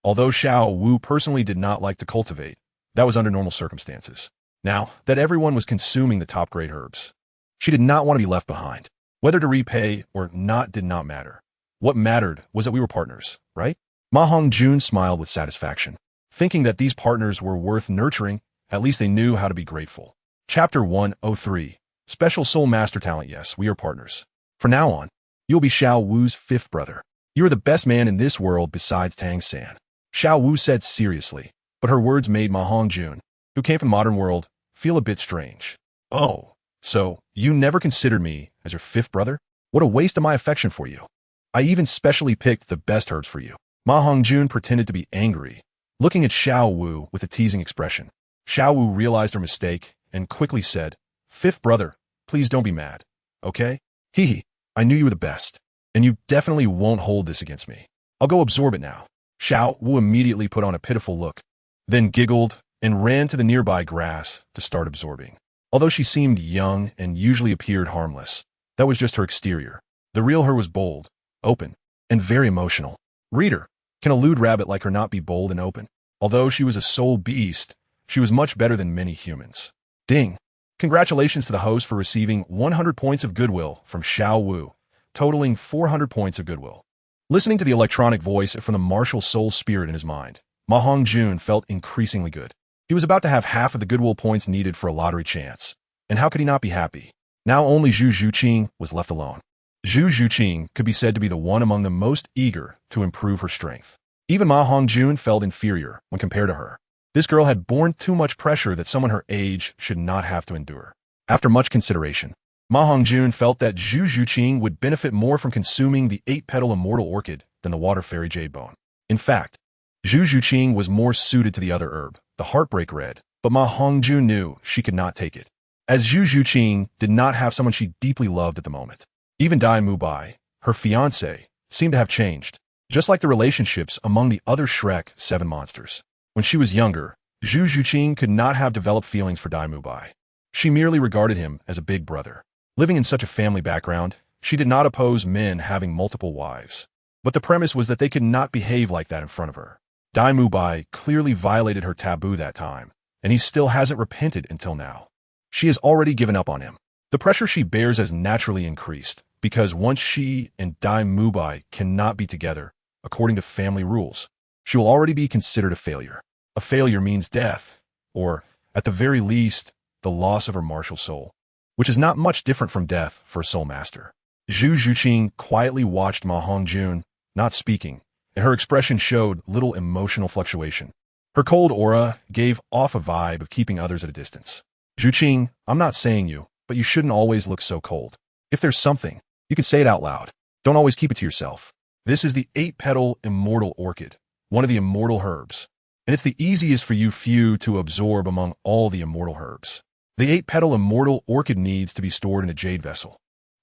Although Xiao Wu personally did not like to cultivate, that was under normal circumstances. Now that everyone was consuming the top-grade herbs, she did not want to be left behind. Whether to repay or not did not matter. What mattered was that we were partners, right? MaHongjun smiled with satisfaction. Thinking that these partners were worth nurturing, at least they knew how to be grateful. Chapter 103. Special Soul Master Talent. Yes, we are partners. From now on, you'll be Xiao Wu's fifth brother. You are the best man in this world besides Tang San. Xiao Wu said seriously, but her words made MaHongjun, who came from the modern world, feel a bit strange. Oh, so you never considered me as your fifth brother? What a waste of my affection for you. I even specially picked the best herbs for you. MaHongjun pretended to be angry, looking at Xiao Wu with a teasing expression. Xiao Wu realized her mistake and quickly said, Fifth brother, please don't be mad, okay? Hee, I knew you were the best, and you definitely won't hold this against me. I'll go absorb it now. Xiao Wu immediately put on a pitiful look, then giggled and ran to the nearby grass to start absorbing. Although she seemed young and usually appeared harmless, that was just her exterior. The real her was bold, open, and very emotional. Reader, can a lewd rabbit like her not be bold and open? Although she was a soul beast, she was much better than many humans. Ding! Congratulations to the host for receiving 100 points of goodwill from Xiao Wu, totaling 400 points of goodwill. Listening to the electronic voice from the martial soul spirit in his mind, MaHongjun felt increasingly good. He was about to have half of the goodwill points needed for a lottery chance. And how could he not be happy? Now only Zhu Zhuqing was left alone. Zhu Zhuqing could be said to be the one among the most eager to improve her strength. Even MaHongjun felt inferior when compared to her. This girl had borne too much pressure that someone her age should not have to endure. After much consideration, MaHongjun felt that Zhu Zhuqing would benefit more from consuming the 8-petal immortal orchid than the water fairy jade bone. In fact, Zhu Zhuqing was more suited to the other herb, the heartbreak red, but MaHongjun knew she could not take it, as Zhu Zhuqing did not have someone she deeply loved at the moment. Even Dai Mubai, her fiancé, seemed to have changed, just like the relationships among the other Shrek 7 monsters. When she was younger, Zhu Zhuqing could not have developed feelings for Dai Mubai. She merely regarded him as a big brother. Living in such a family background, she did not oppose men having multiple wives. But the premise was that they could not behave like that in front of her. Dai Mubai clearly violated her taboo that time, and he still hasn't repented until now. She has already given up on him. The pressure she bears has naturally increased, because once she and Dai Mubai cannot be together, according to family rules, she will already be considered a failure. A failure means death, or, at the very least, the loss of her martial soul, which is not much different from death for a soul master. Zhu Zhuqing quietly watched MaHongjun, not speaking, and her expression showed little emotional fluctuation. Her cold aura gave off a vibe of keeping others at a distance. Zhuqing, I'm not saying you, but you shouldn't always look so cold. If there's something, you can say it out loud. Don't always keep it to yourself. This is the 8-petal immortal orchid, one of the immortal herbs, and it's the easiest for you few to absorb among all the immortal herbs. The 8-petal immortal orchid needs to be stored in a jade vessel.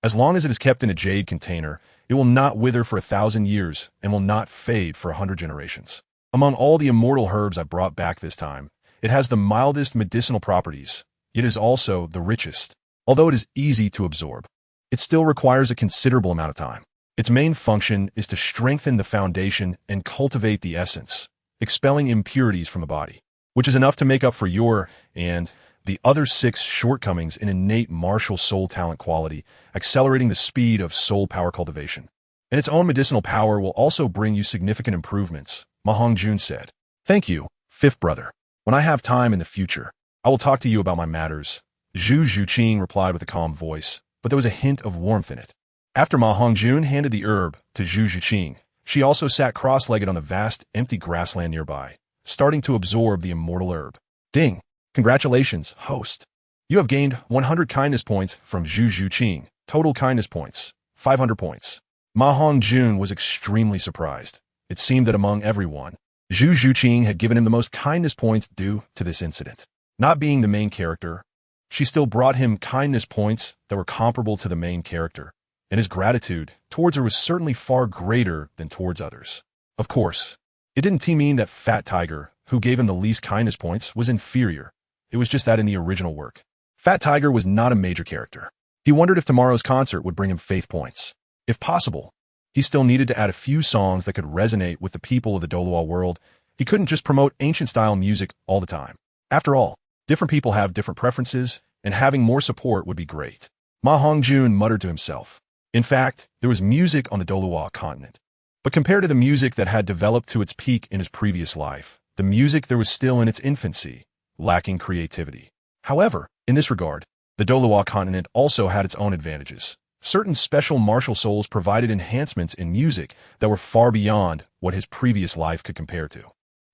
As long as it is kept in a jade container, it will not wither for 1,000 years and will not fade for 100 generations. Among all the immortal herbs I brought back this time, it has the mildest medicinal properties. It is also the richest. Although it is easy to absorb, it still requires a considerable amount of time. Its main function is to strengthen the foundation and cultivate the essence, expelling impurities from the body, which is enough to make up for your and the other 6 shortcomings in innate martial soul talent quality, accelerating the speed of soul power cultivation. And its own medicinal power will also bring you significant improvements, MaHongjun said. Thank you, fifth brother. When I have time in the future, I will talk to you about my matters. Zhu Zhuqing replied with a calm voice, but there was a hint of warmth in it. After MaHongjun handed the herb to Zhu Zhuqing, she also sat cross-legged on the vast, empty grassland nearby, starting to absorb the immortal herb. Ding! Congratulations, host. You have gained 100 kindness points from Zhu Zhuqing. Total kindness points, 500 points. MaHongjun was extremely surprised. It seemed that among everyone, Zhu Zhuqing had given him the most kindness points due to this incident. Not being the main character, she still brought him kindness points that were comparable to the main character, and his gratitude towards her was certainly far greater than towards others. Of course, it didn't mean that Fat Tiger, who gave him the least kindness points, was inferior. It was just that in the original work, Fat Tiger was not a major character. He wondered if tomorrow's concert would bring him faith points. If possible, he still needed to add a few songs that could resonate with the people of the Douluo world. He couldn't just promote ancient-style music all the time. After all, different people have different preferences, and having more support would be great. MaHongjun muttered to himself. In fact, there was music on the Douluo continent. But compared to the music that had developed to its peak in his previous life, the music there was still in its infancy, lacking creativity. However, in this regard, the Douluo continent also had its own advantages. Certain special martial souls provided enhancements in music that were far beyond what his previous life could compare to.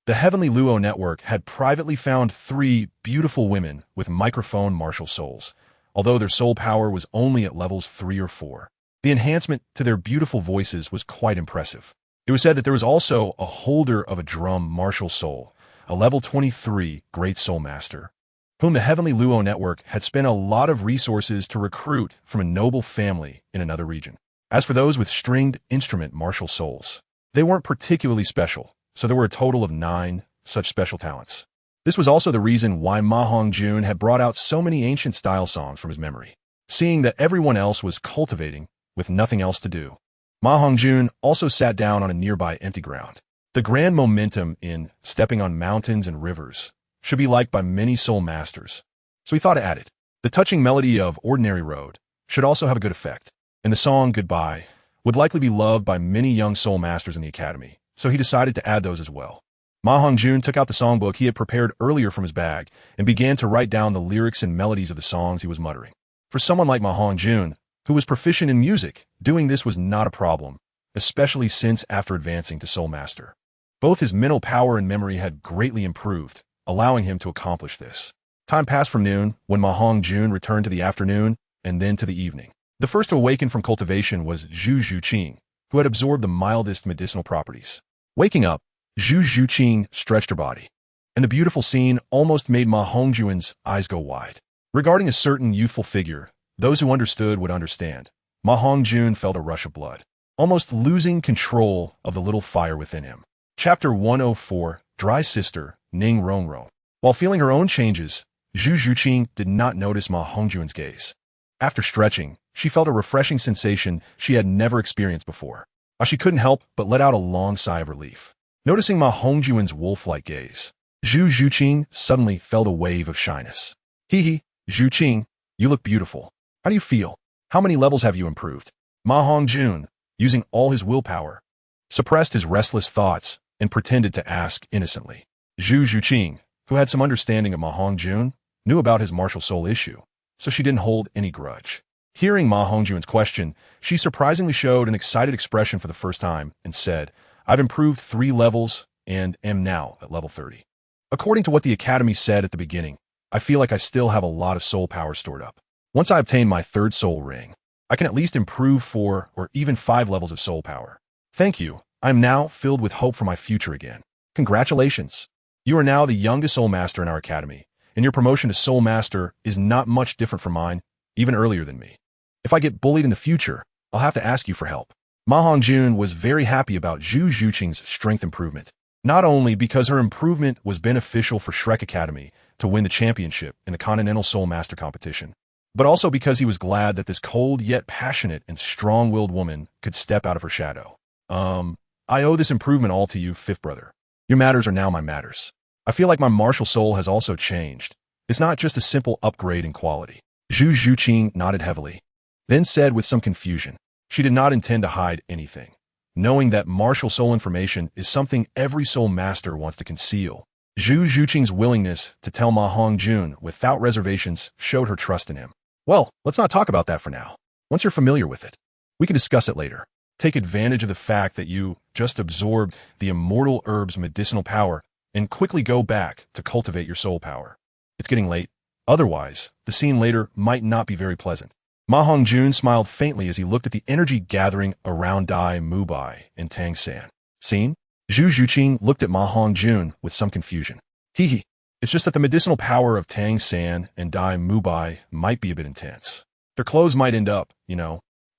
The Heavenly Luo network had privately found 3 beautiful women with microphone martial souls, although their soul power was only at levels 3 or 4. The enhancement to their beautiful voices was quite impressive. It was said that there was also a holder of a drum martial soul, a level 23 Great Soul Master, whom the Heavenly Luo network had spent a lot of resources to recruit from a noble family in another region. As for those with stringed instrument martial souls, they weren't particularly special, so there were a total of 9 such special talents. This was also the reason why MaHongjun had brought out so many ancient-style songs from his memory. Seeing that everyone else was cultivating with nothing else to do, MaHongjun also sat down on a nearby empty ground. The grand momentum in stepping on mountains and rivers should be liked by many soul masters, so he thought to add it. The touching melody of Ordinary Road should also have a good effect, and the song Goodbye would likely be loved by many young soul masters in the academy, so he decided to add those as well. MaHongjun took out the songbook he had prepared earlier from his bag and began to write down the lyrics and melodies of the songs he was muttering. For someone like MaHongjun, who was proficient in music, doing this was not a problem, especially since after advancing to Soul Master, both his mental power and memory had greatly improved, allowing him to accomplish this. Time passed from noon, when MaHongjun returned to the afternoon, and then to the evening. The first to awaken from cultivation was Zhu Zhuqing, who had absorbed the mildest medicinal properties. Waking up, Zhu Zhuqing stretched her body, and the beautiful scene almost made MaHongjun's eyes go wide. Regarding a certain youthful figure, those who understood would understand. MaHongjun felt a rush of blood, almost losing control of the little fire within him. Chapter 104, Dry Sister, Ning Rongrong. While feeling her own changes, Zhu Zhuqing did not notice MaHongjun's gaze. After stretching, she felt a refreshing sensation she had never experienced before. She couldn't help but let out a long sigh of relief. Noticing MaHongjun's wolf-like gaze, Zhu Zhuqing suddenly felt a wave of shyness. Hee, Zhuqing, you look beautiful. How do you feel? How many levels have you improved? MaHongjun, using all his willpower, suppressed his restless thoughts and pretended to ask innocently. Zhu Zhuqing, who had some understanding of MaHongjun, knew about his martial soul issue, so she didn't hold any grudge. Hearing MaHongjun's question, she surprisingly showed an excited expression for the first time and said, I've improved 3 levels and am now at level 30. According to what the Academy said at the beginning, I feel like I still have a lot of soul power stored up. Once I obtain my 3rd soul ring, I can at least improve 4 or even 5 levels of soul power. Thank you. I am now filled with hope for my future again. Congratulations. You are now the youngest soul master in our academy, and your promotion to soul master is not much different from mine, even earlier than me. If I get bullied in the future, I'll have to ask you for help. MaHongjun was very happy about Zhu Zhuqing's strength improvement, not only because her improvement was beneficial for Shrek Academy to win the championship in the Continental Soul Master competition, but also because he was glad that this cold yet passionate and strong-willed woman could step out of her shadow. I owe this improvement all to you, 5th brother. Your matters are now my matters. I feel like my martial soul has also changed. It's not just a simple upgrade in quality. Zhu Zhuqing nodded heavily, then said with some confusion. She did not intend to hide anything, knowing that martial soul information is something every soul master wants to conceal. Zhu Zhuqing's willingness to tell MaHongjun without reservations showed her trust in him. Well, let's not talk about that for now. Once you're familiar with it, we can discuss it later. Take advantage of the fact that you just absorbed the immortal herb's medicinal power and quickly go back to cultivate your soul power. It's getting late. Otherwise, the scene later might not be very pleasant. MaHongjun smiled faintly as he looked at the energy gathering around Dai Mubai and Tang San. Scene? Zhu Zhuqing looked at MaHongjun with some confusion. Hee. It's just that the medicinal power of Tang San and Dai Mubai might be a bit intense. Their clothes might end up,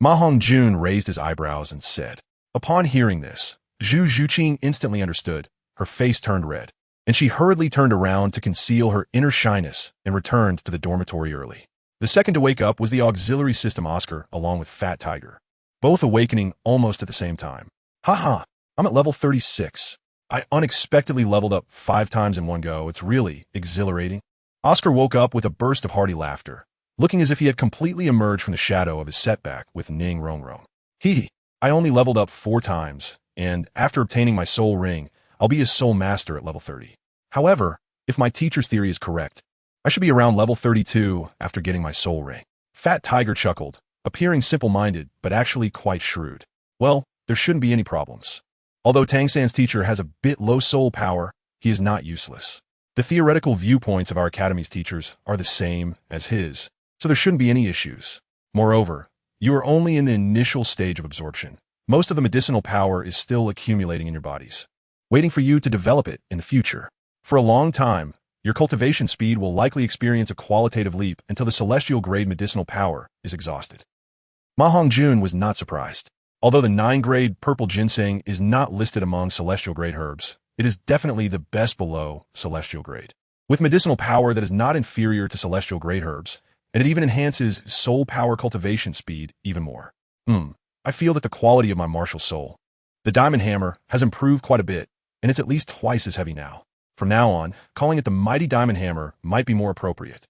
MaHongjun raised his eyebrows and said. Upon hearing this, Zhu Zhuqing instantly understood. Her face turned red, and she hurriedly turned around to conceal her inner shyness and returned to the dormitory early. The second to wake up was the auxiliary system Oscar along with Fat Tiger, both awakening almost at the same time. Haha, I'm at level 36. I unexpectedly leveled up 5 times in one go. It's really exhilarating. Oscar woke up with a burst of hearty laughter, looking as if he had completely emerged from the shadow of his setback with Ning Rongrong. I only leveled up 4 times, and after obtaining my soul ring, I'll be his soul master at level 30. However, if my teacher's theory is correct, I should be around level 32 after getting my soul ring. Fat Tiger chuckled, appearing simple-minded, but actually quite shrewd. Well, there shouldn't be any problems. Although Tang San's teacher has a bit low soul power, he is not useless. The theoretical viewpoints of our academy's teachers are the same as his, so there shouldn't be any issues. Moreover, you are only in the initial stage of absorption. Most of the medicinal power is still accumulating in your bodies, waiting for you to develop it in the future. For a long time, your cultivation speed will likely experience a qualitative leap until the celestial-grade medicinal power is exhausted. MaHongjun was not surprised. Although the 9-grade purple ginseng is not listed among celestial-grade herbs, it is definitely the best below celestial-grade. With medicinal power that is not inferior to celestial-grade herbs, and it even enhances soul power cultivation speed even more. I feel that the quality of my martial soul, the diamond hammer, has improved quite a bit, and it's at least twice as heavy now. From now on, calling it the mighty diamond hammer might be more appropriate.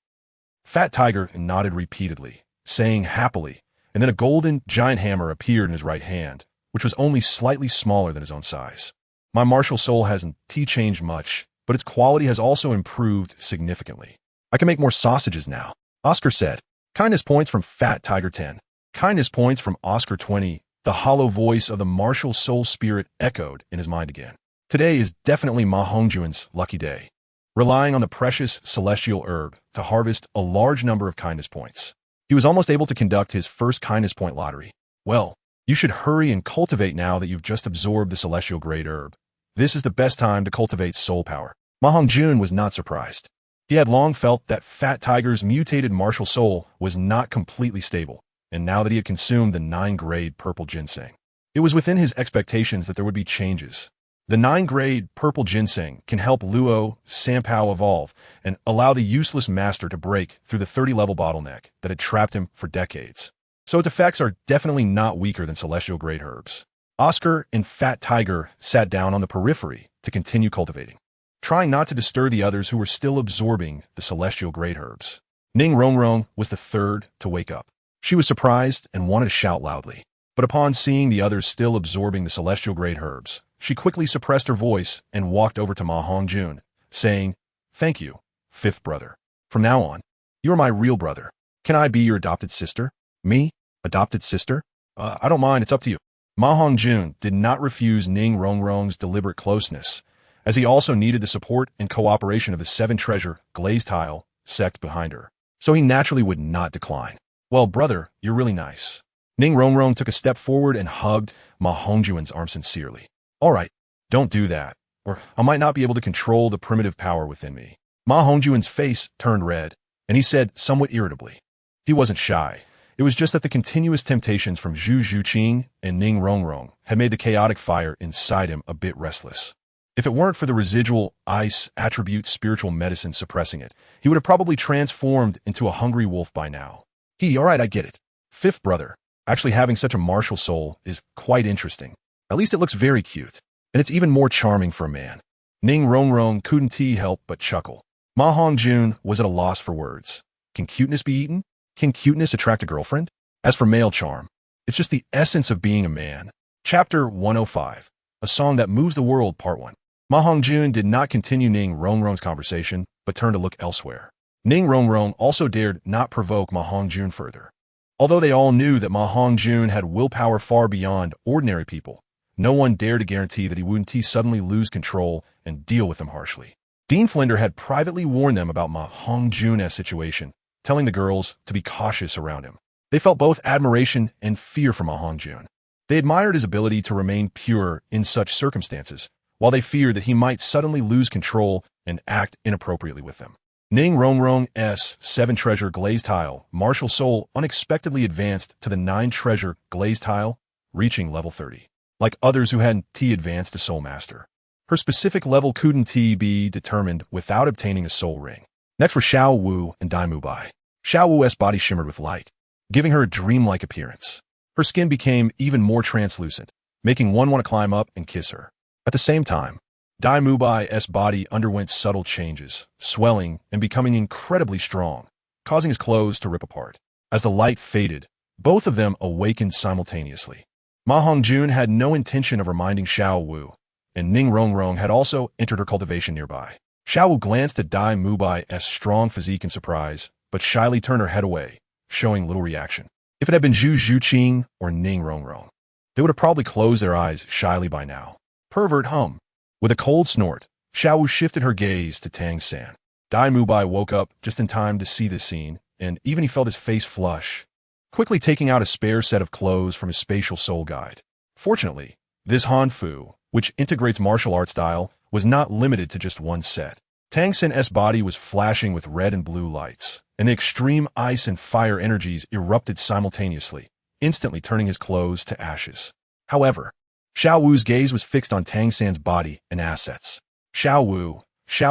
Fat Tiger nodded repeatedly, saying happily, and then a golden giant hammer appeared in his right hand, which was only slightly smaller than his own size. My martial soul hasn't changed much, but its quality has also improved significantly. I can make more sausages now, Oscar said. Kindness points from Fat Tiger 10. Kindness points from Oscar 20. The hollow voice of the martial soul spirit echoed in his mind again. Today is definitely MaHongjun's lucky day, relying on the precious celestial herb to harvest a large number of kindness points. He was almost able to conduct his first kindness point lottery. Well, you should hurry and cultivate now that you've just absorbed the celestial grade herb. This is the best time to cultivate soul power. MaHongjun was not surprised. He had long felt that Fat Tiger's mutated martial soul was not completely stable, and now that he had consumed the 9-grade purple ginseng, it was within his expectations that there would be changes. The 9-grade purple ginseng can help Luo Sanpao evolve and allow the useless master to break through the 30-level bottleneck that had trapped him for decades. So its effects are definitely not weaker than celestial-grade herbs. Oscar and Fat Tiger sat down on the periphery to continue cultivating, trying not to disturb the others who were still absorbing the celestial-grade herbs. Ning Rongrong was the third to wake up. She was surprised and wanted to shout loudly, but upon seeing the others still absorbing the celestial-grade herbs, she quickly suppressed her voice and walked over to MaHongjun, saying, "Thank you, fifth brother. From now on, you are my real brother. Can I be your adopted sister?" "Me? Adopted sister? I don't mind, it's up to you." MaHongjun did not refuse Ning Rongrong's deliberate closeness, as he also needed the support and cooperation of the 7-treasure glazed tile sect behind her, so he naturally would not decline. "Well, brother, you're really nice." Ning Rongrong took a step forward and hugged MaHongjun's arm sincerely. "All right, don't do that, or I might not be able to control the primitive power within me." MaHongjun's face turned red, and he said somewhat irritably. He wasn't shy. It was just that the continuous temptations from Zhu Zhuqing and Ning Rongrong had made the chaotic fire inside him a bit restless. If it weren't for the residual ice attribute spiritual medicine suppressing it, he would have probably transformed into a hungry wolf by now. All right, I get it. Fifth brother, actually having such a martial soul is quite interesting. At least it looks very cute, and it's even more charming for a man. Ning Rongrong couldn't help but chuckle. MaHongjun was at a loss for words. Can cuteness be eaten? Can cuteness attract a girlfriend? As for male charm, it's just the essence of being a man. Chapter 105, A Song That Moves the World, Part 1. MaHongjun did not continue Ning Rongrong's conversation, but turned to look elsewhere. Ning Rongrong also dared not provoke MaHongjun further. Although they all knew that MaHongjun had willpower far beyond ordinary people, no one dared to guarantee that he wouldn't suddenly lose control and deal with them harshly. Dean Flinder had privately warned them about MaHongjun's situation, telling the girls to be cautious around him. They felt both admiration and fear for MaHongjun. They admired his ability to remain pure in such circumstances, while they feared that he might suddenly lose control and act inappropriately with them. Ning Rongrong's 7-treasure glazed tile, martial soul, unexpectedly advanced to the 9-treasure glazed tile, reaching level 30. Like others who hadn't advanced to Soul Master, her specific level couldn't be determined without obtaining a soul ring. Next were Xiao Wu and Dai Mubai. Xiao Wu's body shimmered with light, giving her a dreamlike appearance. Her skin became even more translucent, making one want to climb up and kiss her. At the same time, Dai Mubai's body underwent subtle changes, swelling and becoming incredibly strong, causing his clothes to rip apart. As the light faded, both of them awakened simultaneously. MaHongjun had no intention of reminding Xiao Wu, and Ning Rongrong had also entered her cultivation nearby. Xiao Wu glanced at Dai Mubai's strong physique in surprise, but shyly turned her head away, showing little reaction. If it had been Zhu Zhuqing or Ning Rongrong, they would have probably closed their eyes shyly by now. Pervert hum. With a cold snort, Xiao Wu shifted her gaze to Tang San. Dai Mubai woke up just in time to see this scene, and even he felt his face flush, quickly taking out a spare set of clothes from his spatial soul guide. Fortunately, this Hanfu, which integrates martial art style, was not limited to just one set. Tang San's body was flashing with red and blue lights, and the extreme ice and fire energies erupted simultaneously, instantly turning his clothes to ashes. However, Xiao Wu's gaze was fixed on Tang San's body and assets. Xiao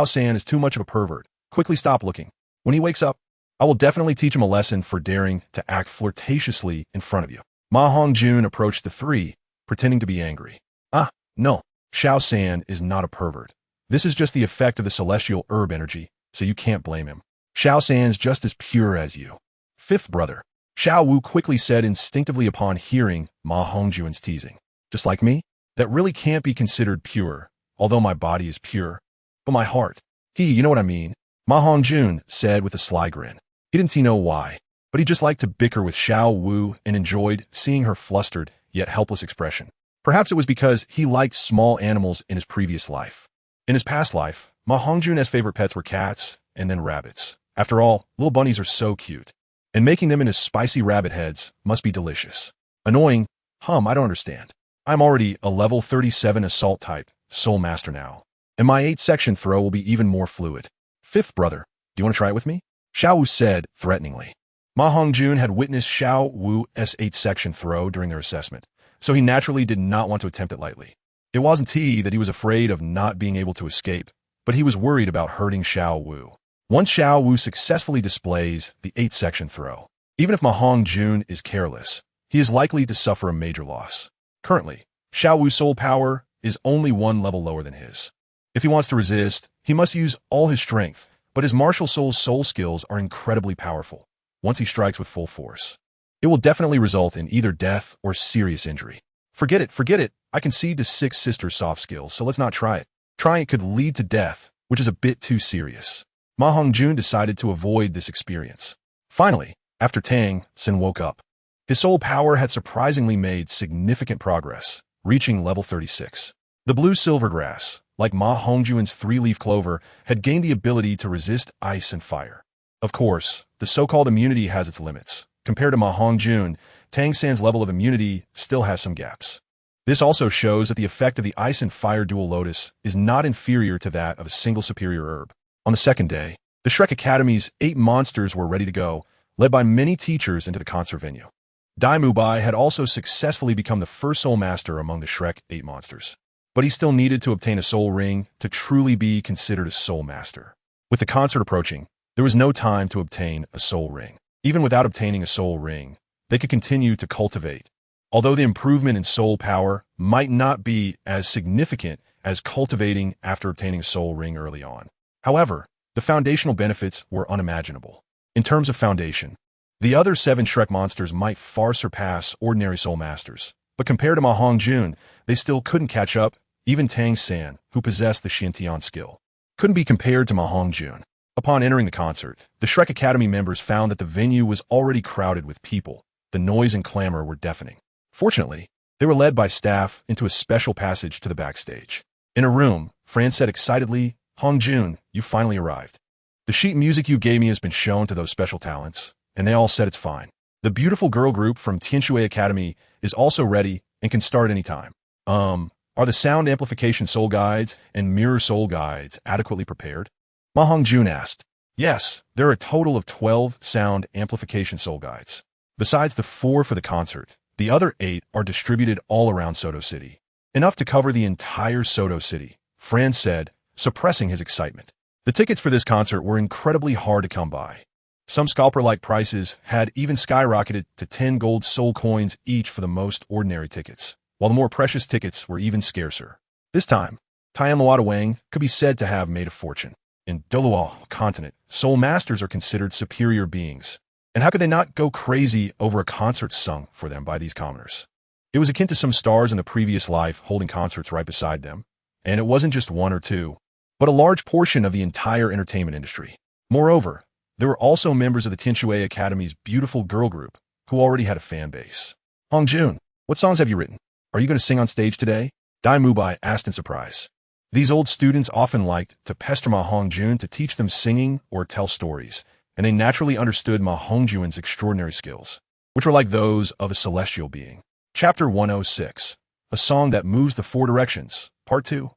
San is too much of a pervert. Quickly stop looking. When he wakes up, I will definitely teach him a lesson for daring to act flirtatiously in front of you. MaHongjun approached the three, pretending to be angry. Ah, no. Xiao San is not a pervert. This is just the effect of the celestial herb energy, so you can't blame him. Xiao San's just as pure as you. Fifth brother. Xiao Wu quickly said instinctively upon hearing MaHongjun's teasing. Just like me? That really can't be considered pure, although my body is pure. But my heart. You know what I mean. MaHongjun said with a sly grin. He didn't know why, but he just liked to bicker with Xiao Wu and enjoyed seeing her flustered yet helpless expression. Perhaps it was because he liked small animals in his previous life. In his past life, MaHongjun's favorite pets were cats and then rabbits. After all, little bunnies are so cute, and making them into spicy rabbit heads must be delicious. Annoying? I don't understand. I'm already a level 37 assault type, Soul Master now, and my 8-section throw will be even more fluid. Fifth brother, do you want to try it with me? Xiao Wu said threateningly. MaHongjun had witnessed Xiao Wu's 8-section throw during their assessment, so he naturally did not want to attempt it lightly. It wasn't that he was afraid of not being able to escape, but he was worried about hurting Xiao Wu. Once Xiao Wu successfully displays the 8-section throw, even if MaHongjun is careless, he is likely to suffer a major loss. Currently, Xiao Wu's soul power is only one level lower than his. If he wants to resist, he must use all his strength, but his martial soul's soul skills are incredibly powerful. Once he strikes with full force, it will definitely result in either death or serious injury. Forget it. I concede to Six Sisters' soft skills, so let's not try it. Trying it could lead to death, which is a bit too serious. MaHongjun decided to avoid this experience. Finally, after Tang San woke up, his soul power had surprisingly made significant progress, reaching level 36. The blue silvergrass, like MaHongjun's 3-leaf clover, had gained the ability to resist ice and fire. Of course, the so-called immunity has its limits. Compared to MaHongjun, Tang San's level of immunity still has some gaps. This also shows that the effect of the ice and fire dual lotus is not inferior to that of a single superior herb. On the second day, the Shrek Academy's 8 monsters were ready to go, led by many teachers into the concert venue. Dai Mubai had also successfully become the first Soul Master among the Shrek 8 monsters, but he still needed to obtain a Soul Ring to truly be considered a Soul Master. With the concert approaching, there was no time to obtain a Soul Ring. Even without obtaining a Soul Ring, they could continue to cultivate. Although the improvement in soul power might not be as significant as cultivating after obtaining a Soul Ring early on. However, the foundational benefits were unimaginable. In terms of foundation, the other 7 Shrek monsters might far surpass ordinary Soul Masters, but compared to MaHongjun, they still couldn't catch up. Even Tang San, who possessed the Xintian skill, couldn't be compared to MaHongjun. Upon entering the concert, the Shrek Academy members found that the venue was already crowded with people. The noise and clamor were deafening. Fortunately, They were led by staff into a special passage to the backstage. In a room, Fran said excitedly, "Hongjun, you finally arrived. The sheet music you gave me has been shown to those special talents, and they all said it's fine. The beautiful girl group from Tianshui Academy is also ready and can start anytime. Are the sound amplification soul guides and mirror soul guides adequately prepared?" MaHongjun asked. Yes, there are a total of 12 sound amplification soul guides. Besides the 4 for the concert, the other 8 are distributed all around Soto City. Enough to cover the entire Soto City, Fran said, suppressing his excitement. The tickets for this concert were incredibly hard to come by. Some scalper-like prices had even skyrocketed to 10 gold soul coins each for the most ordinary tickets, while the more precious tickets were even scarcer. This time, Tianluoda could be said to have made a fortune. In Douluo continent, soul masters are considered superior beings. And how could they not go crazy over a concert sung for them by these commoners? It was akin to some stars in the previous life holding concerts right beside them. And it wasn't just 1 or 2, but a large portion of the entire entertainment industry. Moreover, there were also members of the Tianshui Academy's beautiful girl group who already had a fan base. "Hongjun, what songs have you written? Are you going to sing on stage today?" Dai Mubai asked in surprise. These old students often liked to pester MaHongjun to teach them singing or tell stories, and they naturally understood MaHongjun's extraordinary skills, which were like those of a celestial being. Chapter 106, A Song That Moves the Four Directions, Part 2.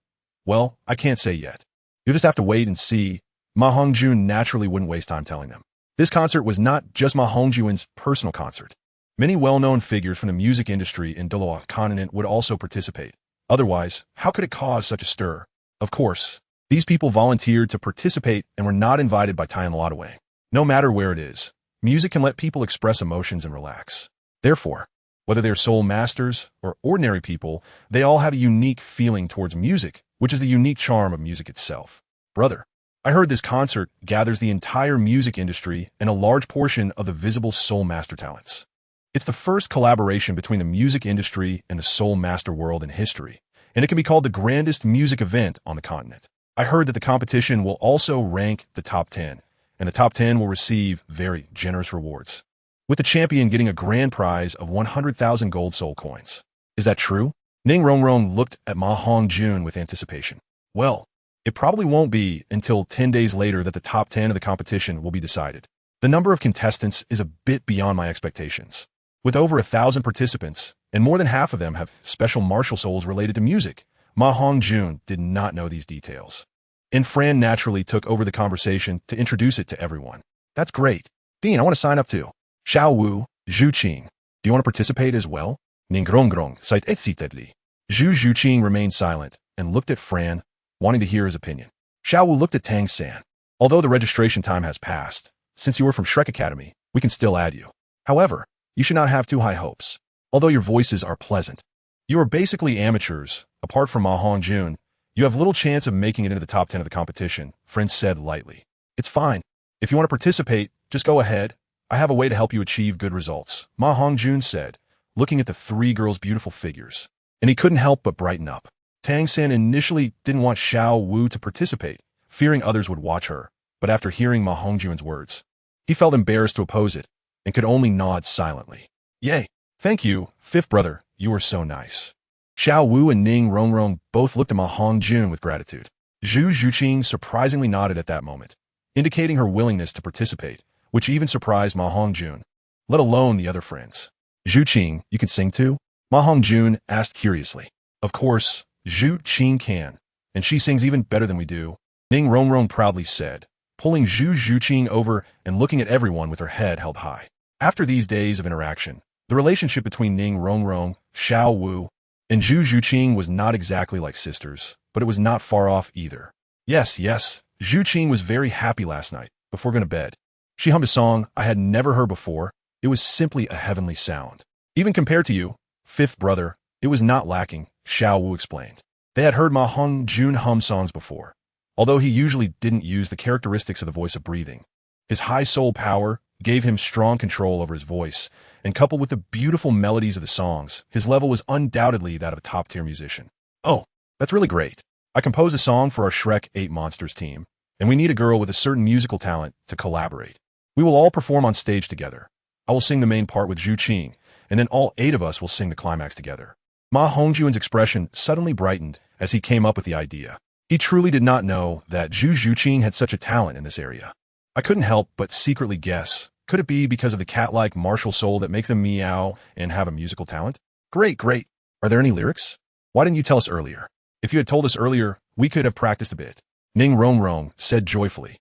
Well, I can't say yet. You'll just have to wait and see. MaHongjun naturally wouldn't waste time telling them. This concert was not just MaHongjun's personal concert. Many well-known figures from the music industry in Douluo continent would also participate. Otherwise, how could it cause such a stir? Of course, these people volunteered to participate and were not invited by Tianluoda. No matter where it is, music can let people express emotions and relax. Therefore, whether they're soul masters or ordinary people, they all have a unique feeling towards music, which is the unique charm of music itself. Brother, I heard this concert gathers the entire music industry and a large portion of the visible soul master talents. It's the first collaboration between the music industry and the soul master world in history, and it can be called the grandest music event on the continent. I heard that the competition will also rank the top 10, and the top 10 will receive very generous rewards, with the champion getting a grand prize of 100,000 gold soul coins. Is that true? Ning Rongrong looked at MaHongjun with anticipation. Well, it probably won't be until 10 days later that the top 10 of the competition will be decided. The number of contestants is a bit beyond my expectations. With over 1,000 participants, and more than half of them have special martial souls related to music, MaHongjun did not know these details. And Fran naturally took over the conversation to introduce it to everyone. That's great. Dean, I want to sign up too. Xiao Wu, Zhu Qing, do you want to participate as well? Ning Rongrong sighed excitedly. Zhu Zhuqing remained silent and looked at Fran, wanting to hear his opinion. Xiao Wu looked at Tang San. Although the registration time has passed, since you were from Shrek Academy, we can still add you. However, you should not have too high hopes. Although your voices are pleasant, you are basically amateurs. Apart from MaHongjun, you have little chance of making it into the top 10 of the competition, Fran said lightly. It's fine. If you want to participate, just go ahead. I have a way to help you achieve good results, MaHongjun said, looking at the 3 girls' beautiful figures. And he couldn't help but brighten up. Tang San initially didn't want Xiao Wu to participate, fearing others would watch her, but after hearing MaHongjun's words, he felt embarrassed to oppose it, and could only nod silently. Yay! Thank you, fifth brother, you are so nice. Xiao Wu and Ning Rongrong both looked at MaHongjun with gratitude. Zhu Zhuqing surprisingly nodded at that moment, indicating her willingness to participate, which even surprised MaHongjun, let alone the other friends. Zhuqing, you can sing too? MaHongjun asked curiously. Of course, Zhu Qing can, and she sings even better than we do, Ning Rongrong proudly said, pulling Zhu Zhuqing over and looking at everyone with her head held high. After these days of interaction, the relationship between Ning Rongrong, Xiao Wu, and Zhu Zhuqing was not exactly like sisters, but it was not far off either. Yes, Zhu Qing was very happy last night, before going to bed. She hummed a song I had never heard before. It was simply a heavenly sound. Even compared to you, fifth brother, it was not lacking, Xiao Wu explained. They had heard MaHongjun hum songs before, although he usually didn't use the characteristics of the voice of breathing. His high soul power gave him strong control over his voice, and coupled with the beautiful melodies of the songs, his level was undoubtedly that of a top-tier musician. Oh, that's really great. I composed a song for our Shrek 8 Monsters team, and we need a girl with a certain musical talent to collaborate. We will all perform on stage together. I will sing the main part with Zhu Qing, and then all 8 of us will sing the climax together. MaHongjun's expression suddenly brightened as he came up with the idea. He truly did not know that Zhu Zhuqing had such a talent in this area. I couldn't help but secretly guess. Could it be because of the cat-like martial soul that makes them meow and have a musical talent? Great, great. Are there any lyrics? Why didn't you tell us earlier? If you had told us earlier, we could have practiced a bit. Ning Rong said joyfully.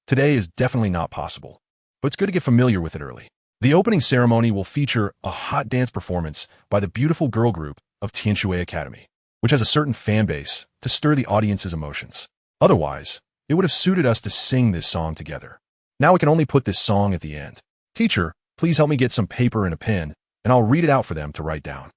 Today is definitely not possible. But it's good to get familiar with it early. The opening ceremony will feature a hot dance performance by the beautiful girl group of Tianshui Academy, which has a certain fan base to stir the audience's emotions. Otherwise, it would have suited us to sing this song together. Now we can only put this song at the end. Teacher, please help me get some paper and a pen, and I'll read it out for them to write down.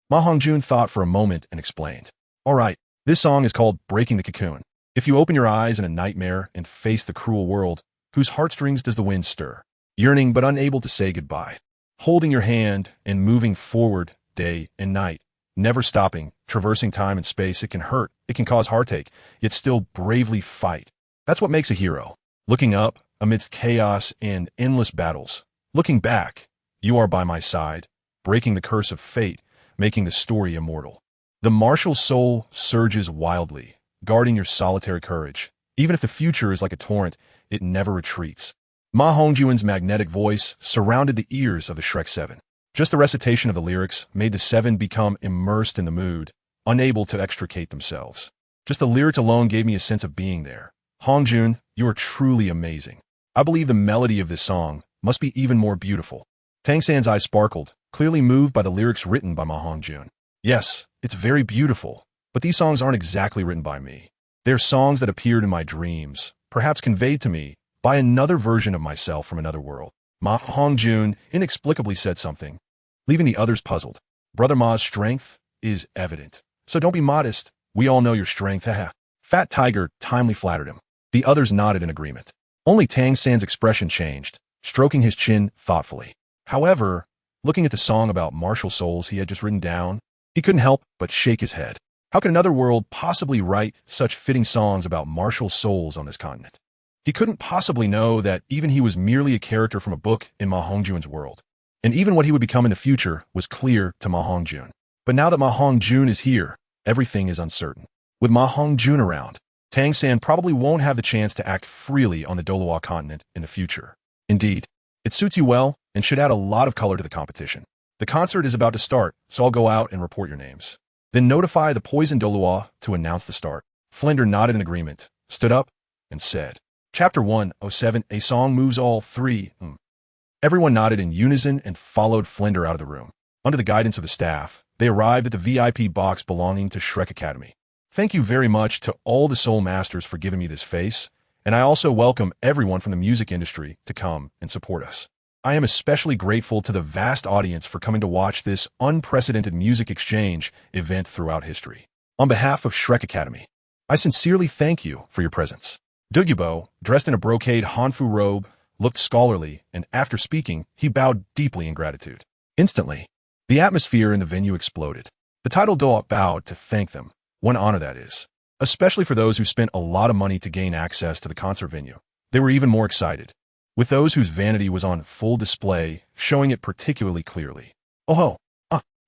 MaHongjun thought for a moment and explained. All right, this song is called Breaking the Cocoon. If you open your eyes in a nightmare and face the cruel world, whose heartstrings does the wind stir? Yearning but unable to say goodbye. Holding your hand and moving forward day and night. Never stopping, traversing time and space. It can hurt, it can cause heartache, yet still bravely fight. That's what makes a hero. Looking up, amidst chaos and endless battles. Looking back, you are by my side, breaking the curse of fate, making the story immortal. The martial soul surges wildly, guarding your solitary courage. Even if the future is like a torrent, it never retreats. MaHongjun's magnetic voice surrounded the ears of the Shrek 7. Just the recitation of the lyrics made the 7 become immersed in the mood, unable to extricate themselves. Just the lyrics alone gave me a sense of being there. Hongjun, you are truly amazing. I believe the melody of this song must be even more beautiful. Tang San's eyes sparkled, clearly moved by the lyrics written by MaHongjun. Yes, it's very beautiful, but these songs aren't exactly written by me. They're songs that appeared in my dreams, perhaps conveyed to me by another version of myself from another world. MaHongjun inexplicably said something, leaving the others puzzled. Brother Ma's strength is evident. So don't be modest. We all know your strength, haha. Fat Tiger timely flattered him. The others nodded in agreement. Only Tang San's expression changed, stroking his chin thoughtfully. However, looking at the song about martial souls he had just written down, he couldn't help but shake his head. How could another world possibly write such fitting songs about martial souls on this continent? He couldn't possibly know that even he was merely a character from a book in MaHongjun's world. And even what he would become in the future was clear to MaHongjun. But now that MaHongjun is here, everything is uncertain. With MaHongjun around, Tang San probably won't have the chance to act freely on the Douluo continent in the future. Indeed, it suits you well and should add a lot of color to the competition. The concert is about to start, so I'll go out and report your names. Then notify the Poison Douluo to announce the start. Flinder nodded in agreement, stood up, and said, Chapter 107, a song moves all three. Everyone nodded in unison and followed Flinder out of the room. Under the guidance of the staff, they arrived at the VIP box belonging to Shrek Academy. Thank you very much to all the Soul Masters for giving me this face, and I also welcome everyone from the music industry to come and support us. I am especially grateful to the vast audience for coming to watch this unprecedented music exchange event throughout history. On behalf of Shrek Academy, I sincerely thank you for your presence. Douluo, dressed in a brocade Hanfu robe, looked scholarly, and after speaking, he bowed deeply in gratitude. Instantly, the atmosphere in the venue exploded. The title Douluo bowed to thank them. What an honor that is. Especially for those who spent a lot of money to gain access to the concert venue. They were even more excited, with those whose vanity was on full display, showing it particularly clearly. Oh ho!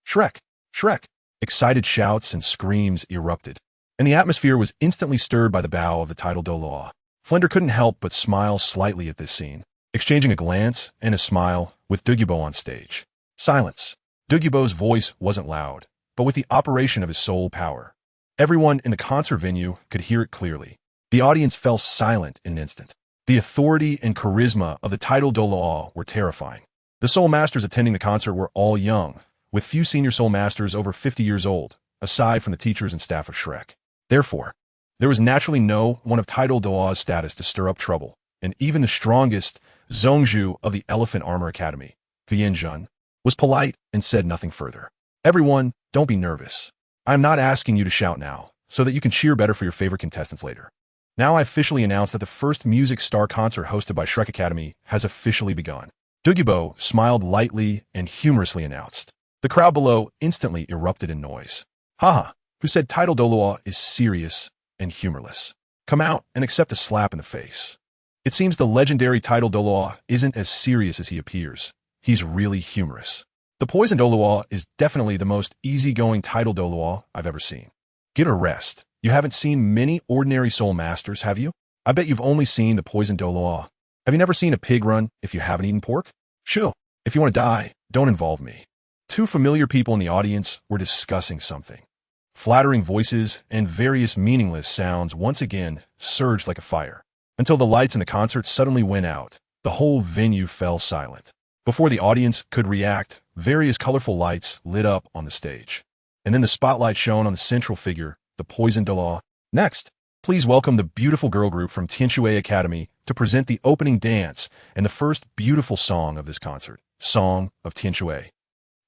Shrek! Shrek! Excited shouts and screams erupted, and the atmosphere was instantly stirred by the bow of the title Douluo. Flinder couldn't help but smile slightly at this scene, exchanging a glance and a smile with Douluo on stage. Silence. Douluo's voice wasn't loud, but with the operation of his soul power. Everyone in the concert venue could hear it clearly. The audience fell silent in an instant. The authority and charisma of the title Douluo were terrifying. The Soul Masters attending the concert were all young, with few senior Soul Masters over 50 years old, aside from the teachers and staff of Shrek. Therefore, there was naturally no one of title Douluo's status to stir up trouble, and even the strongest Zhongzhu of the Elephant Armor Academy, Hongjun, was polite and said nothing further. Everyone, don't be nervous. I am not asking you to shout now, so that you can cheer better for your favorite contestants later. Now I officially announce that the first Music Star concert hosted by Shrek Academy has officially begun. Douluo smiled lightly and humorously announced. The crowd below instantly erupted in noise. Haha, who said title Douluo is serious and humorless? Come out and accept a slap in the face. It seems the legendary title Douluo isn't as serious as he appears. He's really humorous. The Poison Douluo is definitely the most easygoing title Douluo I've ever seen. Get a rest. You haven't seen many ordinary soul masters, have you? I bet you've only seen the Poison Douluo. Have you never seen a pig run if you haven't eaten pork? Shoo. If you want to die, don't involve me. Two familiar people in the audience were discussing something. Flattering voices and various meaningless sounds once again surged like a fire, until the lights in the concert suddenly went out. The whole venue fell silent. Before the audience could react, various colorful lights lit up on the stage. And then the spotlight shone on the central figure, the Poison Douluo. Next, please welcome the beautiful girl group from Tianshui Academy to present the opening dance and the first beautiful song of this concert, Song of Tianshui.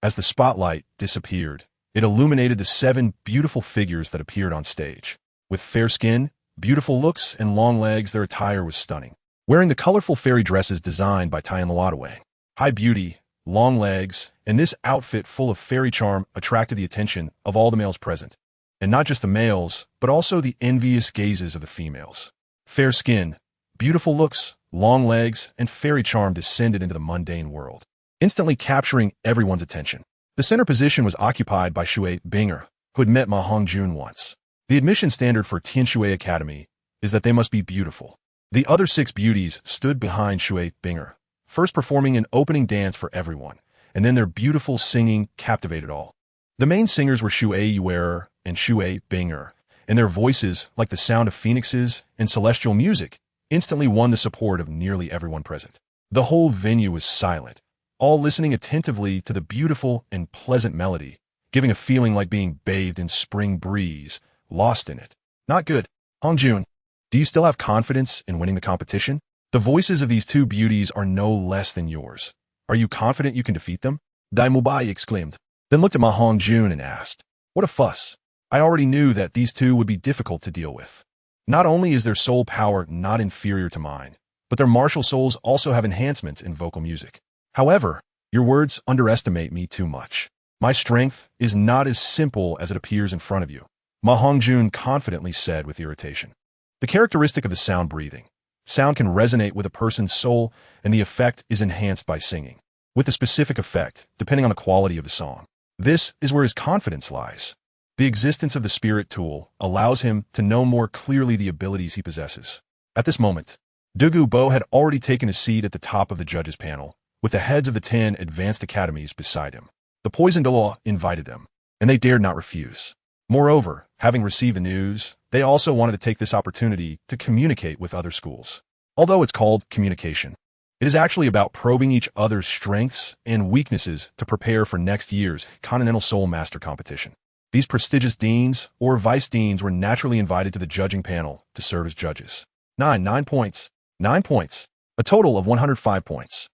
As the spotlight disappeared, it illuminated the 7 beautiful figures that appeared on stage. With fair skin, beautiful looks, and long legs, their attire was stunning. Wearing the colorful fairy dresses designed by Tian Luodawei. High beauty, long legs, and this outfit full of fairy charm attracted the attention of all the males present. And not just the males, but also the envious gazes of the females. Fair skin, beautiful looks, long legs, and fairy charm descended into the mundane world, instantly capturing everyone's attention. The center position was occupied by Shui Binger, who had met MaHongjun once. The admission standard for Tianshui Academy is that they must be beautiful. The other 6 beauties stood behind Shui Binger, first performing an opening dance for everyone, and then their beautiful singing captivated all. The main singers were Shui Yuerer and Shui Binger, and their voices, like the sound of phoenixes and celestial music, instantly won the support of nearly everyone present. The whole venue was silent, all listening attentively to the beautiful and pleasant melody, giving a feeling like being bathed in spring breeze, lost in it. Not good. Hongjun, do you still have confidence in winning the competition? The voices of these 2 beauties are no less than yours. Are you confident you can defeat them? Daimubai exclaimed, then looked at MaHongjun and asked, what a fuss. I already knew that these 2 would be difficult to deal with. Not only is their soul power not inferior to mine, but their martial souls also have enhancements in vocal music. However, your words underestimate me too much. My strength is not as simple as it appears in front of you, MaHongjun confidently said with irritation. The characteristic of the sound breathing. Sound can resonate with a person's soul, and the effect is enhanced by singing, with the specific effect, depending on the quality of the song. This is where his confidence lies. The existence of the spirit tool allows him to know more clearly the abilities he possesses. At this moment, Dugu Bo had already taken a seat at the top of the judges' panel, with the heads of the 10 advanced academies beside him. The Poison Douluo invited them, and they dared not refuse. Moreover, having received the news, they also wanted to take this opportunity to communicate with other schools. Although it's called communication, it is actually about probing each other's strengths and weaknesses to prepare for next year's Continental Soul Master competition. These prestigious deans or vice deans were naturally invited to the judging panel to serve as judges. 9 points. 9 points. A total of 105 points.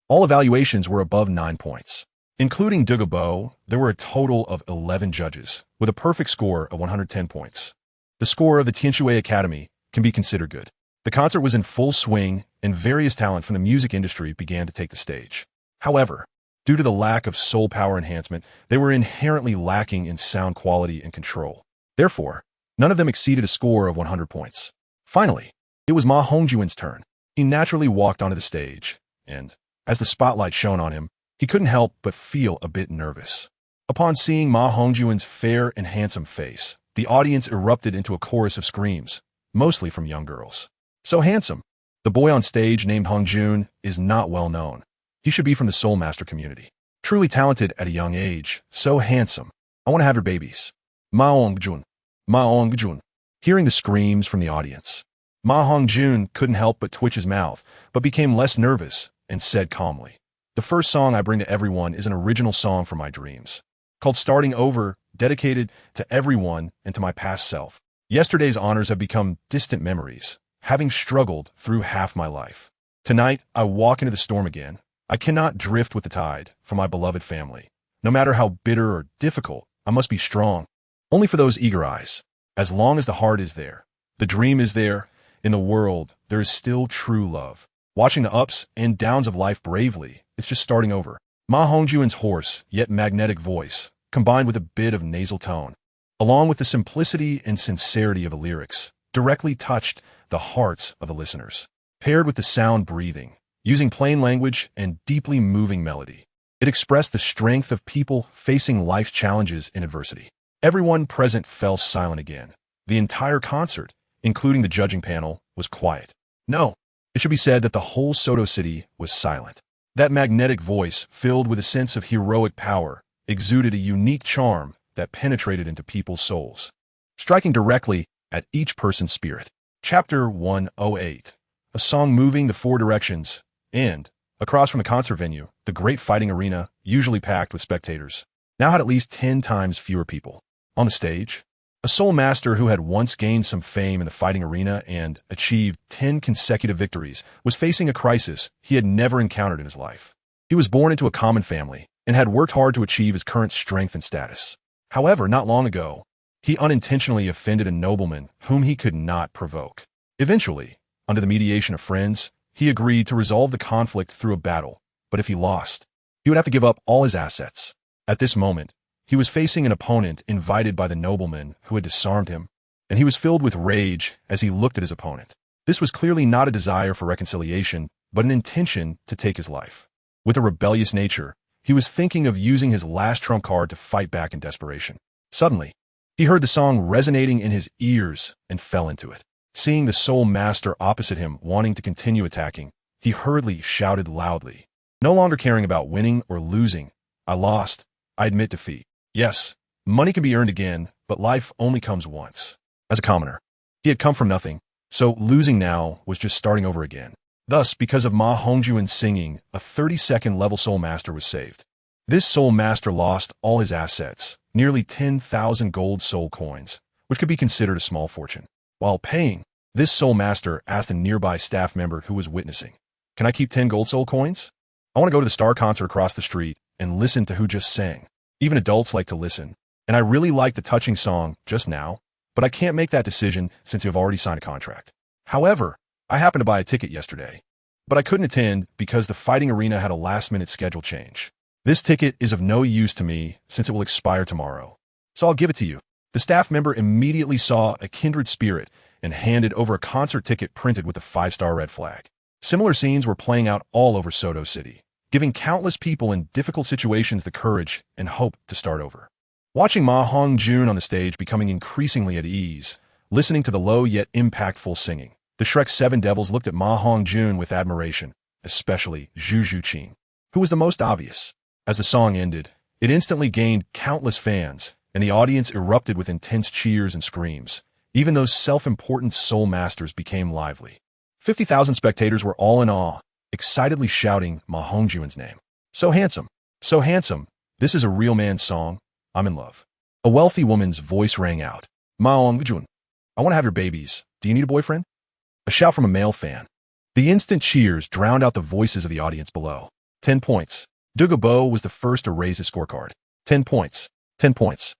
All evaluations were above 9 points. Including Dugabo, there were a total of 11 judges, with a perfect score of 110 points. The score of the Tianshui Academy can be considered good. The concert was in full swing, and various talent from the music industry began to take the stage. However, due to the lack of soul power enhancement, they were inherently lacking in sound quality and control. Therefore, none of them exceeded a score of 100 points. Finally, it was MaHongjun's turn. He naturally walked onto the stage, and, as the spotlight shone on him, he couldn't help but feel a bit nervous. Upon seeing MaHongjun's fair and handsome face, the audience erupted into a chorus of screams, mostly from young girls. So handsome. The boy on stage named Hongjun is not well known. He should be from the Soul Master community. Truly talented at a young age, so handsome. I want to have your babies. MaHongjun. MaHongjun. Hearing the screams from the audience, MaHongjun couldn't help but twitch his mouth, but became less nervous and said calmly, the first song I bring to everyone is an original song from my dreams, called Starting Over, dedicated to everyone and to my past self. Yesterday's honors have become distant memories, having struggled through half my life. Tonight, I walk into the storm again. I cannot drift with the tide for my beloved family. No matter how bitter or difficult, I must be strong. Only for those eager eyes. As long as the heart is there, the dream is there, in the world, there is still true love. Watching the ups and downs of life bravely, it's just starting over. MaHongjun's hoarse, yet magnetic voice, combined with a bit of nasal tone, along with the simplicity and sincerity of the lyrics, directly touched the hearts of the listeners. Paired with the sound breathing, using plain language and deeply moving melody, It expressed the strength of people facing life's challenges in adversity. Everyone present fell silent again. The entire concert, including the judging panel, was quiet. No, it should be said that the whole Soto city was silent. That magnetic voice, filled with a sense of heroic power, exuded a unique charm that penetrated into people's souls, striking directly at each person's spirit. Chapter 108. A song moving the four directions. And, across from the concert venue, the great fighting arena, usually packed with spectators, now had at least 10 times fewer people. On the stage, a soul master who had once gained some fame in the fighting arena and achieved 10 consecutive victories was facing a crisis he had never encountered in his life. He was born into a common family and had worked hard to achieve his current strength and status. However, not long ago, he unintentionally offended a nobleman whom he could not provoke. Eventually, under the mediation of friends, he agreed to resolve the conflict through a battle, but if he lost, he would have to give up all his assets. At this moment, he was facing an opponent invited by the nobleman who had disarmed him, and he was filled with rage as he looked at his opponent. This was clearly not a desire for reconciliation, but an intention to take his life. With a rebellious nature, he was thinking of using his last trump card to fight back in desperation. Suddenly, he heard the song resonating in his ears and fell into it. Seeing the soul master opposite him wanting to continue attacking, he hurriedly shouted loudly, no longer caring about winning or losing. I lost. I admit defeat. Yes, money can be earned again, but life only comes once. As a commoner, he had come from nothing, so losing now was just starting over again. Thus, because of MaHongjun singing, a 32nd level soul master was saved. This soul master lost all his assets, nearly 10,000 gold soul coins, which could be considered a small fortune. While paying, this soul master asked a nearby staff member who was witnessing, "Can I keep 10 gold soul coins? I want to go to the star concert across the street and listen to who just sang. Even adults like to listen, and I really liked the touching song just now, but I can't make that decision since you have already signed a contract. However, I happened to buy a ticket yesterday, but I couldn't attend because the fighting arena had a last-minute schedule change. This ticket is of no use to me since it will expire tomorrow, so I'll give it to you." The staff member immediately saw a kindred spirit and handed over a concert ticket printed with a 5-star red flag. Similar scenes were playing out all over Soto City, giving countless people in difficult situations the courage and hope to start over. Watching MaHongjun on the stage becoming increasingly at ease, listening to the low yet impactful singing, the Shrek 7 devils looked at MaHongjun with admiration, especially Zhu, who was the most obvious. As the song ended, it instantly gained countless fans, and the audience erupted with intense cheers and screams. Even those self-important soul masters became lively. 50,000 spectators were all in awe, excitedly shouting MaHongjun's name. So handsome, this is a real man's song, I'm in love." A wealthy woman's voice rang out, "MaHongjun, I want to have your babies. Do you need a boyfriend?" A shout from a male fan. The instant cheers drowned out the voices of the audience below. 10 points. Douluo was the first to raise his scorecard. 10 points. 10 points.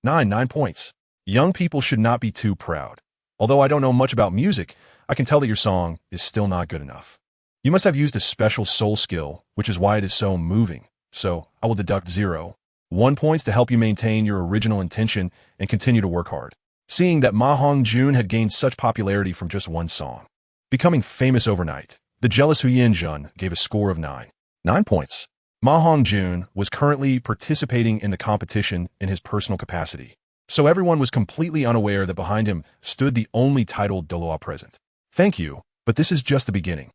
9 points. Young people should not be too proud. Although I don't know much about music, I can tell that your song is still not good enough. You must have used a special soul skill, which is why it is so moving. So I will deduct 1 points to help you maintain your original intention and continue to work hard. Seeing that MaHongjun had gained such popularity from just one song, becoming famous overnight, the jealous Hongjun gave a score of 9 points. MaHongjun was currently participating in the competition in his personal capacity, so everyone was completely unaware that behind him stood the only titled Douluo present. Thank you, but this is just the beginning.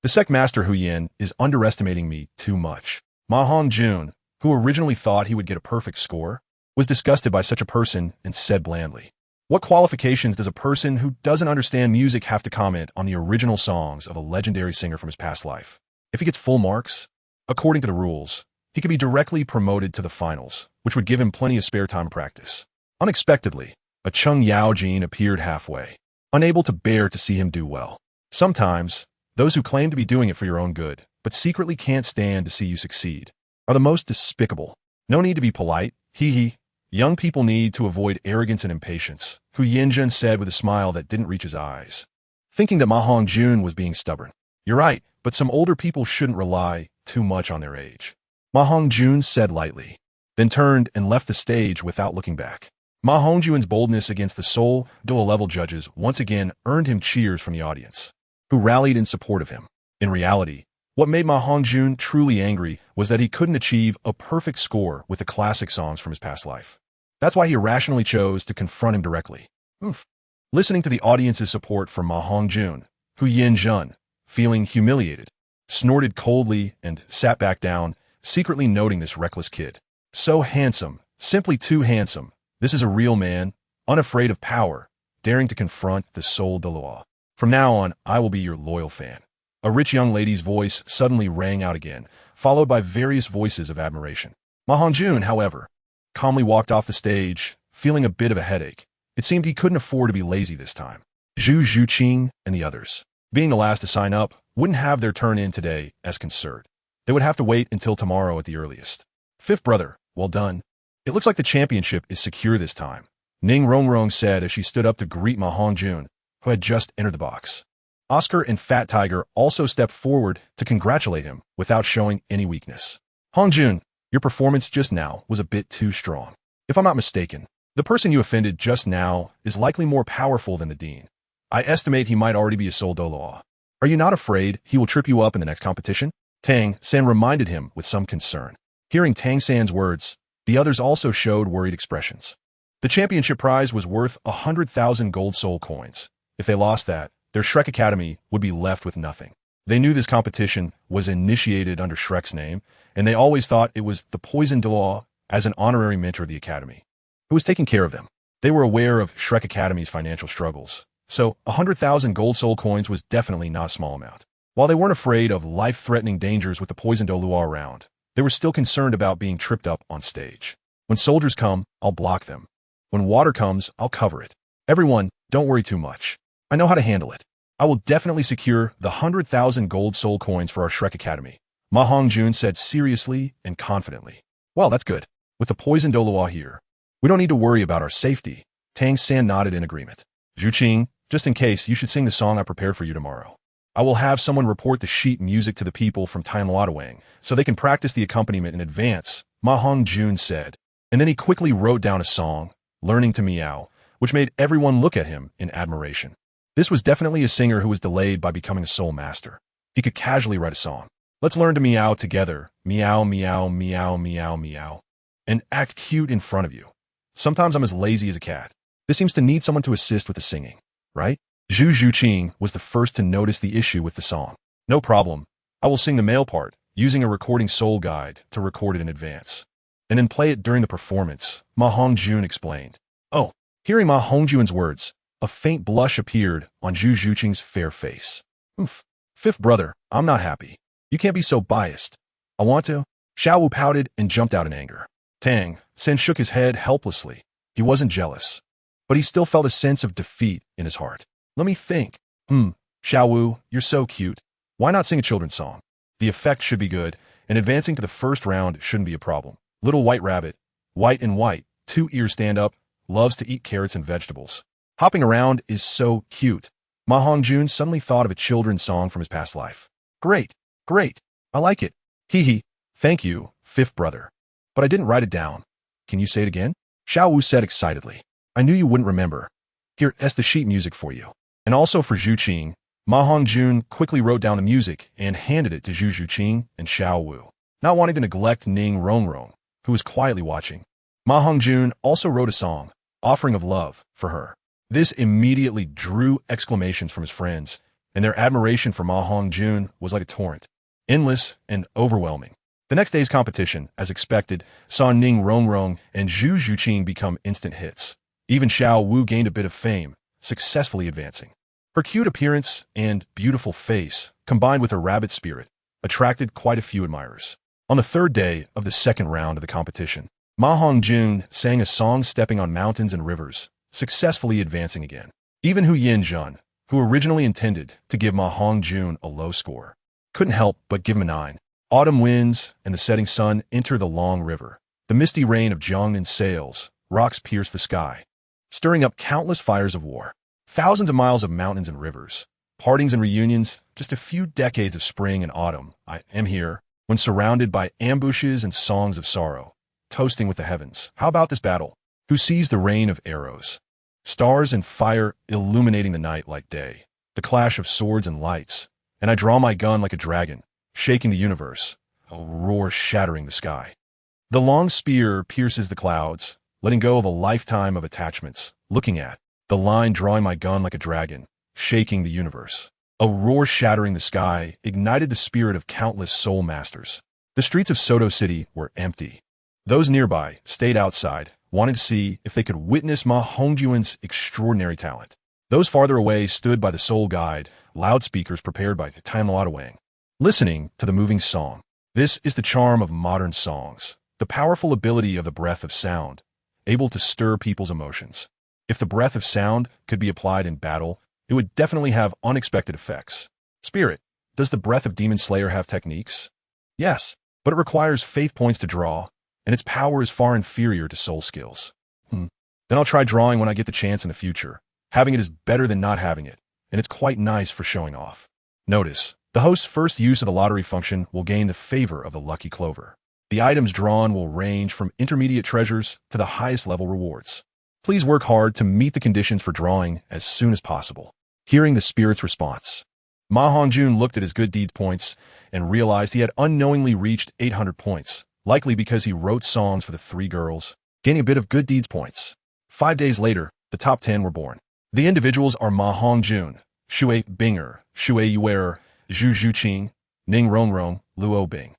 The sect master Huyen is underestimating me too much. MaHongjun, who originally thought he would get a perfect score, was disgusted by such a person and said blandly, "What qualifications does a person who doesn't understand music have to comment on the original songs of a legendary singer from his past life? If he gets full marks, according to the rules, he could be directly promoted to the finals, which would give him plenty of spare time to practice." Unexpectedly, a Chung Yaojin appeared halfway, unable to bear to see him do well. Sometimes, those who claim to be doing it for your own good, but secretly can't stand to see you succeed, are the most despicable. No need to be polite, hee. Young people need to avoid arrogance and impatience, Hongjun said with a smile that didn't reach his eyes, thinking that MaHongjun was being stubborn. You're right, but some older people shouldn't rely too much on their age, MaHongjun said lightly, then turned and left the stage without looking back. MaHongjun's boldness against the Seoul Douluo-level judges once again earned him cheers from the audience, who rallied in support of him. In reality, What made MaHongjun truly angry was that he couldn't achieve a perfect score with the classic songs from his past life. That's why he irrationally chose to confront him directly. Oof. Listening to the audience's support for MaHongjun, Jun, feeling humiliated, snorted coldly and sat back down, secretly noting this reckless kid. So handsome, simply too handsome. This is a real man, unafraid of power, daring to confront the soul Douluo. From now on, I will be your loyal fan. A rich young lady's voice suddenly rang out again, followed by various voices of admiration. MaHongjun, however, calmly walked off the stage, feeling a bit of a headache. It seemed he couldn't afford to be lazy this time. Zhu Zhuqing and the others, being the last to sign up, wouldn't have their turn in today as concerned. They would have to wait until tomorrow at the earliest. Fifth brother, well done. It looks like the championship is secure this time, Ning Rongrong said as she stood up to greet MaHongjun, who had just entered the box. Oscar and Fat Tiger also stepped forward to congratulate him without showing any weakness. Hongjun, your performance just now was a bit too strong. If I'm not mistaken, the person you offended just now is likely more powerful than the dean. I estimate he might already be a Soul Douluo. Are you not afraid he will trip you up in the next competition? Tang San reminded him with some concern. Hearing Tang San's words, the others also showed worried expressions. The championship prize was worth 100,000 gold soul coins. If they lost that, their Shrek Academy would be left with nothing. They knew this competition was initiated under Shrek's name, and they always thought it was the Poison Douluo as an honorary mentor of the academy, who was taking care of them. They were aware of Shrek Academy's financial struggles, so 100,000 gold soul coins was definitely not a small amount. While they weren't afraid of life-threatening dangers with the Poison Douluo around, they were still concerned about being tripped up on stage. When soldiers come, I'll block them. When water comes, I'll cover it. Everyone, don't worry too much. I know how to handle it. I will definitely secure the 100,000 gold soul coins for our Shrek Academy, MaHongjun said seriously and confidently. Well, that's good. With the Poison Douluo here, we don't need to worry about our safety. Tang San nodded in agreement. Zhuqing, just in case, you should sing the song I prepared for you tomorrow. I will have someone report the sheet music to the people from Tianluotuang so they can practice the accompaniment in advance, MaHongjun said. And then he quickly wrote down a song, Learning to Meow, which made everyone look at him in admiration. This was definitely a singer who was delayed by becoming a soul master. He could casually write a song. Let's learn to meow together. Meow, meow, meow, meow, meow. And act cute in front of you. Sometimes I'm as lazy as a cat. This seems to need someone to assist with the singing, right? Zhu Zhuqing was the first to notice the issue with the song. No problem. I will sing the male part, using a recording soul guide to record it in advance. And then play it during the performance, MaHongjun explained. Oh, hearing MaHongjun's words, a faint blush appeared on Zhu Zhuqing's fair face. Oof. Fifth brother, I'm not happy. You can't be so biased. I want to. Xiao Wu pouted and jumped out in anger. Tang San shook his head helplessly. He wasn't jealous, but he still felt a sense of defeat in his heart. Let me think. Xiao Wu, you're so cute. Why not sing a children's song? The effect should be good, and advancing to the first round shouldn't be a problem. Little White Rabbit, white and white, 2 ears stand up, loves to eat carrots and vegetables. Hopping around is so cute. MaHongjun suddenly thought of a children's song from his past life. Great, great, I like it. Hee hee, thank you, fifth brother. But I didn't write it down. Can you say it again? Xiao Wu said excitedly. I knew you wouldn't remember. Here, that's the sheet music for you. And also for Zhuqing, MaHongjun quickly wrote down the music and handed it to Zhu Zhuqing and Xiao Wu, not wanting to neglect Ning Rongrong, who was quietly watching. MaHongjun also wrote a song, Offering of Love, for her. This immediately drew exclamations from his friends, and their admiration for MaHongjun was like a torrent, endless and overwhelming. The next day's competition, as expected, saw Ning Rongrong and Zhu Zhuqing become instant hits. Even Xiao Wu gained a bit of fame, successfully advancing. Her cute appearance and beautiful face, combined with her rabbit spirit, attracted quite a few admirers. On the third day of the second round of the competition, MaHongjun sang a song stepping on mountains and rivers, successfully advancing again. Even Jun, who originally intended to give MaHongjun a low score, couldn't help but give him a 9. Autumn winds and the setting sun enter the long river. The misty rain of Jiangnan sails, rocks pierce the sky, stirring up countless fires of war. Thousands of miles of mountains and rivers, partings and reunions, just a few decades of spring and autumn. I am here, when surrounded by ambushes and songs of sorrow, toasting with the heavens. How about this battle? Who sees the rain of arrows? Stars and fire illuminating the night like day, the clash of swords and lights, and I draw my gun like a dragon, shaking the universe, a roar shattering the sky. The long spear pierces the clouds, letting go of a lifetime of attachments, looking at the line drawing my gun like a dragon, shaking the universe. A roar shattering the sky ignited the spirit of countless soul masters. The streets of Soto City were empty. Those nearby stayed outside, wanting to see if they could witness MaHongjun's extraordinary talent. Those farther away stood by the soul guide, loudspeakers prepared by Tang San, listening to the moving song. This is the charm of modern songs, the powerful ability of the breath of sound, able to stir people's emotions. If the breath of sound could be applied in battle, it would definitely have unexpected effects. Spirit, does the breath of Demon Slayer have techniques? Yes, but it requires faith points to draw, and its power is far inferior to soul skills. Then I'll try drawing when I get the chance in the future. Having it is better than not having it, and it's quite nice for showing off. Notice, the host's first use of the lottery function will gain the favor of the lucky clover. The items drawn will range from intermediate treasures to the highest level rewards. Please work hard to meet the conditions for drawing as soon as possible. Hearing the spirit's response, MaHongjun looked at his good deeds points and realized he had unknowingly reached 800 points, likely because he wrote songs for the 3 girls, gaining a bit of good deeds points. 5 days later, the top 10 were born. The individuals are MaHongjun, Shui Binger, Shui Yuer, Zhu Zhuqing, Ning Rongrong, Luo Bing,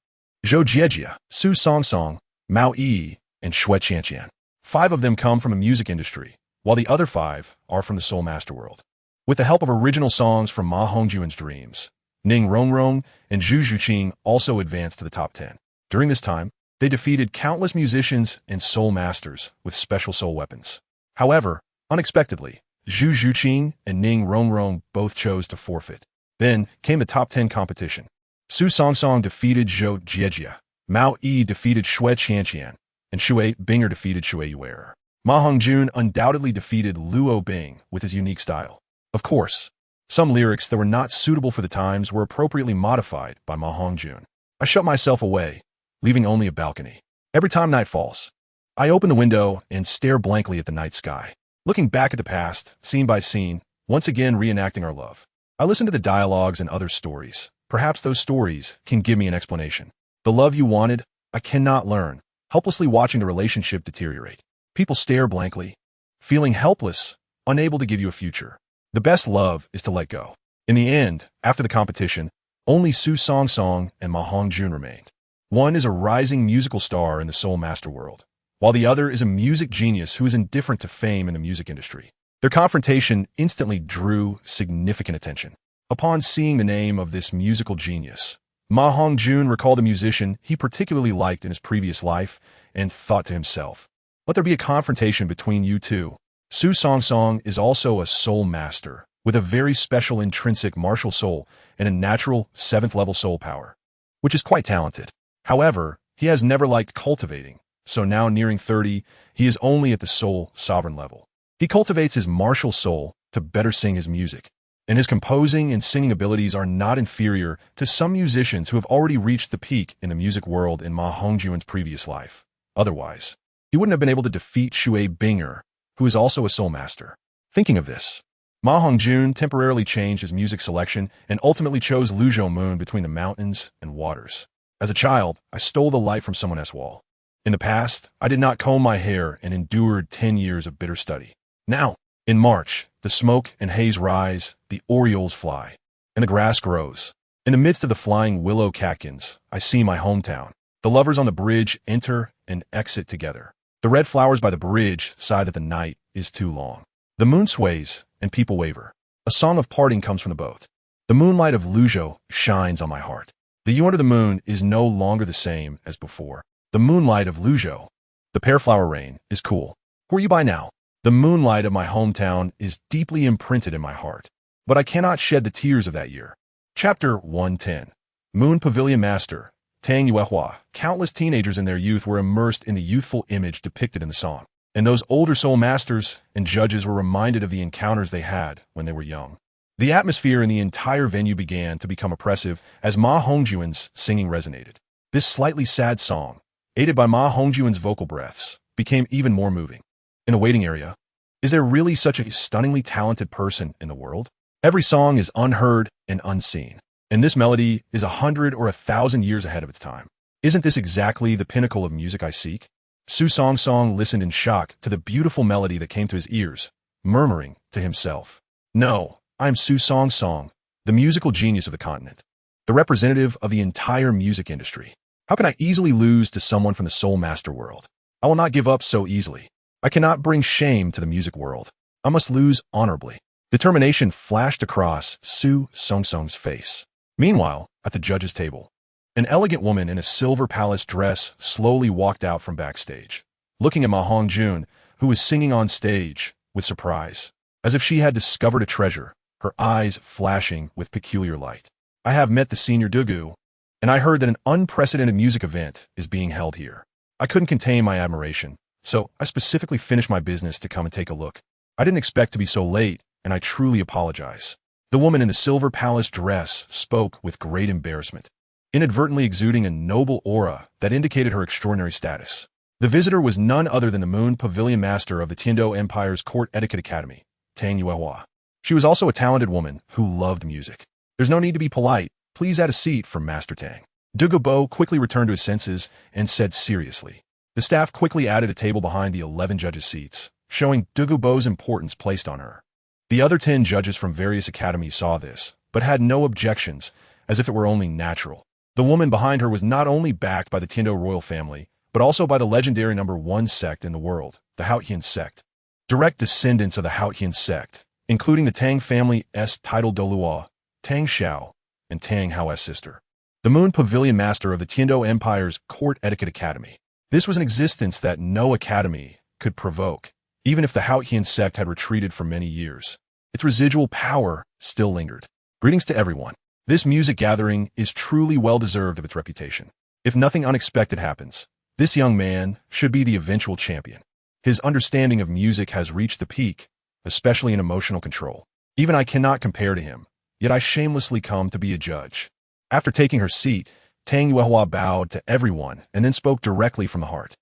Zhou Jiejia, Su Songsong, Mao Yi, and Shui Qianqian. 5 of them come from the music industry, while the other 5 are from the Soul Master world. With the help of original songs from MaHongjun's dreams, Ning Rongrong and Zhu Zhuqing also advanced to the top 10. During this time, they defeated countless musicians and soul masters with special soul weapons. However, unexpectedly, Zhu Zhuqing and Ning Rongrong both chose to forfeit. Then came the top 10 competition. Su Songsong defeated Zhou Jiejia, Mao Yi defeated Shui Qianqian, and Shui Binger defeated Shui Yuer. MaHongjun undoubtedly defeated Luo Bing with his unique style. Of course, some lyrics that were not suitable for the times were appropriately modified by MaHongjun. I shut myself away, leaving only a balcony. Every time night falls, I open the window and stare blankly at the night sky, looking back at the past, scene by scene, once again reenacting our love. I listen to the dialogues and other stories. Perhaps those stories can give me an explanation. The love you wanted, I cannot learn, helplessly watching the relationship deteriorate. People stare blankly, feeling helpless, unable to give you a future. The best love is to let go. In the end, after the competition, only Su Songsong and MaHongjun remained. One is a rising musical star in the Soul Master world, while the other is a music genius who is indifferent to fame in the music industry. Their confrontation instantly drew significant attention. Upon seeing the name of this musical genius, MaHongjun recalled a musician he particularly liked in his previous life and thought to himself, let there be a confrontation between you two. Su Songsong is also a soul master, with a very special intrinsic martial soul and a natural 7th-level soul power, which is quite talented. However, he has never liked cultivating, so now nearing 30, he is only at the soul sovereign level. He cultivates his martial soul to better sing his music, and his composing and singing abilities are not inferior to some musicians who have already reached the peak in the music world in MaHongjun's previous life. Otherwise, he wouldn't have been able to defeat Shui Binger, who is also a soul master. Thinking of this, MaHongjun temporarily changed his music selection and ultimately chose Luzhou Moon between the mountains and waters. As a child, I stole the light from someone else's wall. In the past, I did not comb my hair and endured 10 years of bitter study. Now, in March, the smoke and haze rise, the orioles fly, and the grass grows. In the midst of the flying willow catkins, I see my hometown. The lovers on the bridge enter and exit together. The red flowers by the bridge sigh that the night is too long. The moon sways, and people waver. A song of parting comes from the boat. The moonlight of Luzhou shines on my heart. The you under the moon is no longer the same as before. The moonlight of Luzhou, the pear flower rain, is cool. Who are you by now? The moonlight of my hometown is deeply imprinted in my heart, but I cannot shed the tears of that year. Chapter 110. Moon Pavilion Master, Tang Yuehua. Countless teenagers in their youth were immersed in the youthful image depicted in the song, and those older soul masters and judges were reminded of the encounters they had when they were young. The atmosphere in the entire venue began to become oppressive as MaHongjun's singing resonated. This slightly sad song, aided by MaHongjun's vocal breaths, became even more moving. In the waiting area, is there really such a stunningly talented person in the world? Every song is unheard and unseen. And this melody is 100 or 1,000 years ahead of its time. Isn't this exactly the pinnacle of music I seek? Su Song listened in shock to the beautiful melody that came to his ears, murmuring to himself, "No, I am Su Song, the musical genius of the continent, the representative of the entire music industry. How can I easily lose to someone from the Soul Master world? I will not give up so easily. I cannot bring shame to the music world. I must lose honorably." Determination flashed across Su Song's face. Meanwhile, at the judges' table, an elegant woman in a silver palace dress slowly walked out from backstage, looking at MaHongjun, who was singing on stage, with surprise, as if she had discovered a treasure, her eyes flashing with peculiar light. "I have met the senior Douluo, and I heard that an unprecedented music event is being held here. I couldn't contain my admiration, so I specifically finished my business to come and take a look. I didn't expect to be so late, and I truly apologize." The woman in the silver palace dress spoke with great embarrassment, inadvertently exuding a noble aura that indicated her extraordinary status. The visitor was none other than the Moon Pavilion Master of the Tiando Empire's Court Etiquette Academy, Tang San. She was also a talented woman who loved music. "There's no need to be polite. Please add a seat for Master Tang." Douluo quickly returned to his senses and said seriously. The staff quickly added a table behind the 11 judges' seats, showing Douluo's importance placed on her. The other 10 judges from various academies saw this, but had no objections, as if it were only natural. The woman behind her was not only backed by the Tiando royal family, but also by the legendary #1 sect in the world, the Hongjun sect. Direct descendants of the Hongjun sect, including the Tang family's titled Douluo, Tang Xiao, and Tang Hao's sister. The Moon Pavilion Master of the Tiando Empire's Court Etiquette Academy. This was an existence that no academy could provoke, even if the Hongjun sect had retreated for many years. Its residual power still lingered. Greetings to everyone. This music gathering is truly well-deserved of its reputation. If nothing unexpected happens, this young man should be the eventual champion. His understanding of music has reached the peak, especially in emotional control. Even I cannot compare to him, yet I shamelessly come to be a judge. After taking her seat, Tang Yuehua bowed to everyone and then spoke directly from the heart.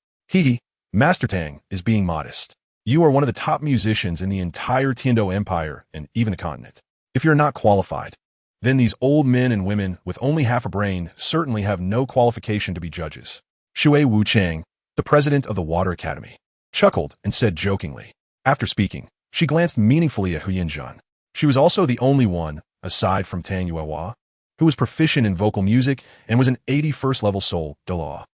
Master Tang is being modest. You are one of the top musicians in the entire Tiando Empire and even the continent. If you're not qualified, then these old men and women with only half a brain certainly have no qualification to be judges. Shui Wuchang, the president of the Water Academy, chuckled and said jokingly. After speaking, she glanced meaningfully at Huyenjun. She was also the only one, aside from Tang Yuehua, who was proficient in vocal music and was an 81st level soul, Dalu.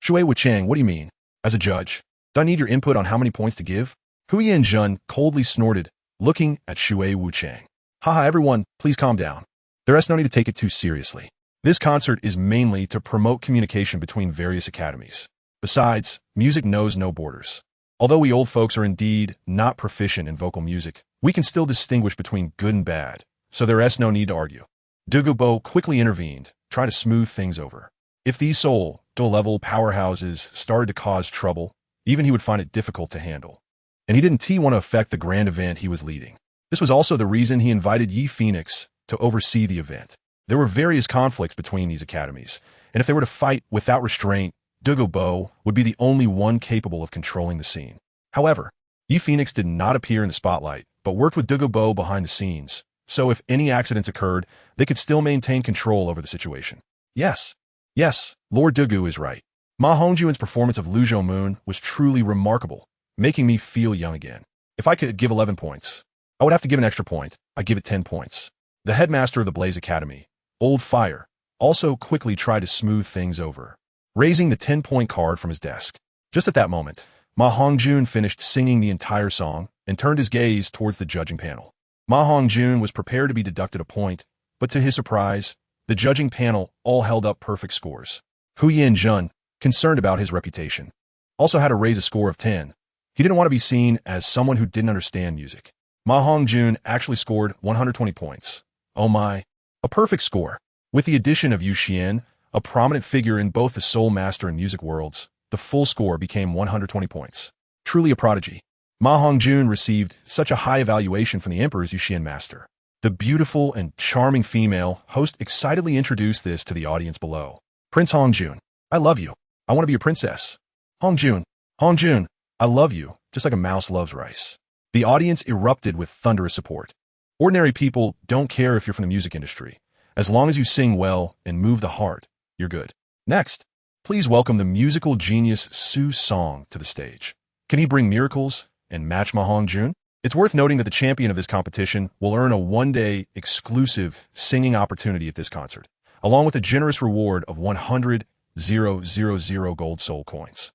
Shui Wuchang, what do you mean? As a judge, do I need your input on how many points to give? Huyenjun coldly snorted, looking at Shui Wuchang. Haha, everyone, please calm down. There's no need to take it too seriously. This concert is mainly to promote communication between various academies. Besides, music knows no borders. Although we old folks are indeed not proficient in vocal music, we can still distinguish between good and bad, so there's no need to argue. Douluo quickly intervened, trying to smooth things over. If these soul-level powerhouses started to cause trouble, even he would find it difficult to handle. And he didn't want to affect the grand event he was leading. This was also the reason he invited Yi Phoenix to oversee the event. There were various conflicts between these academies, and if they were to fight without restraint, Douluo would be the only one capable of controlling the scene. However, Yi Phoenix did not appear in the spotlight, but worked with Douluo behind the scenes, so if any accidents occurred, they could still maintain control over the situation. Yes, Lord Douluo is right. MaHongjun's performance of Luzhou Moon was truly remarkable, making me feel young again. If I could give 11 points, I would have to give an extra point. I give it 10 points. The headmaster of the Blaze Academy, Old Fire, also quickly tried to smooth things over, raising the 10-point card from his desk. Just at that moment, MaHongjun finished singing the entire song and turned his gaze towards the judging panel. MaHongjun was prepared to be deducted a point, but to his surprise, the judging panel all held up perfect scores. Huyenjun, concerned about his reputation, also had to raise a score of 10. He didn't want to be seen as someone who didn't understand music. MaHongjun actually scored 120 points. Oh my, a perfect score. With the addition of Yu Xian, a prominent figure in both the Soul Master and music worlds, the full score became 120 points. Truly a prodigy. MaHongjun received such a high evaluation from the Emperor's Yu Xian master. The beautiful and charming female host excitedly introduced this to the audience below. Prince Hongjun, I love you. I want to be your princess. Hongjun, I love you, just like a mouse loves rice. The audience erupted with thunderous support. Ordinary people don't care if you're from the music industry. As long as you sing well and move the heart, you're good. Next, please welcome the musical genius Su Song to the stage. Can he bring miracles and match MaHongjun? It's worth noting that the champion of this competition will earn a one-day exclusive singing opportunity at this concert, along with a generous reward of 100,000 gold soul coins.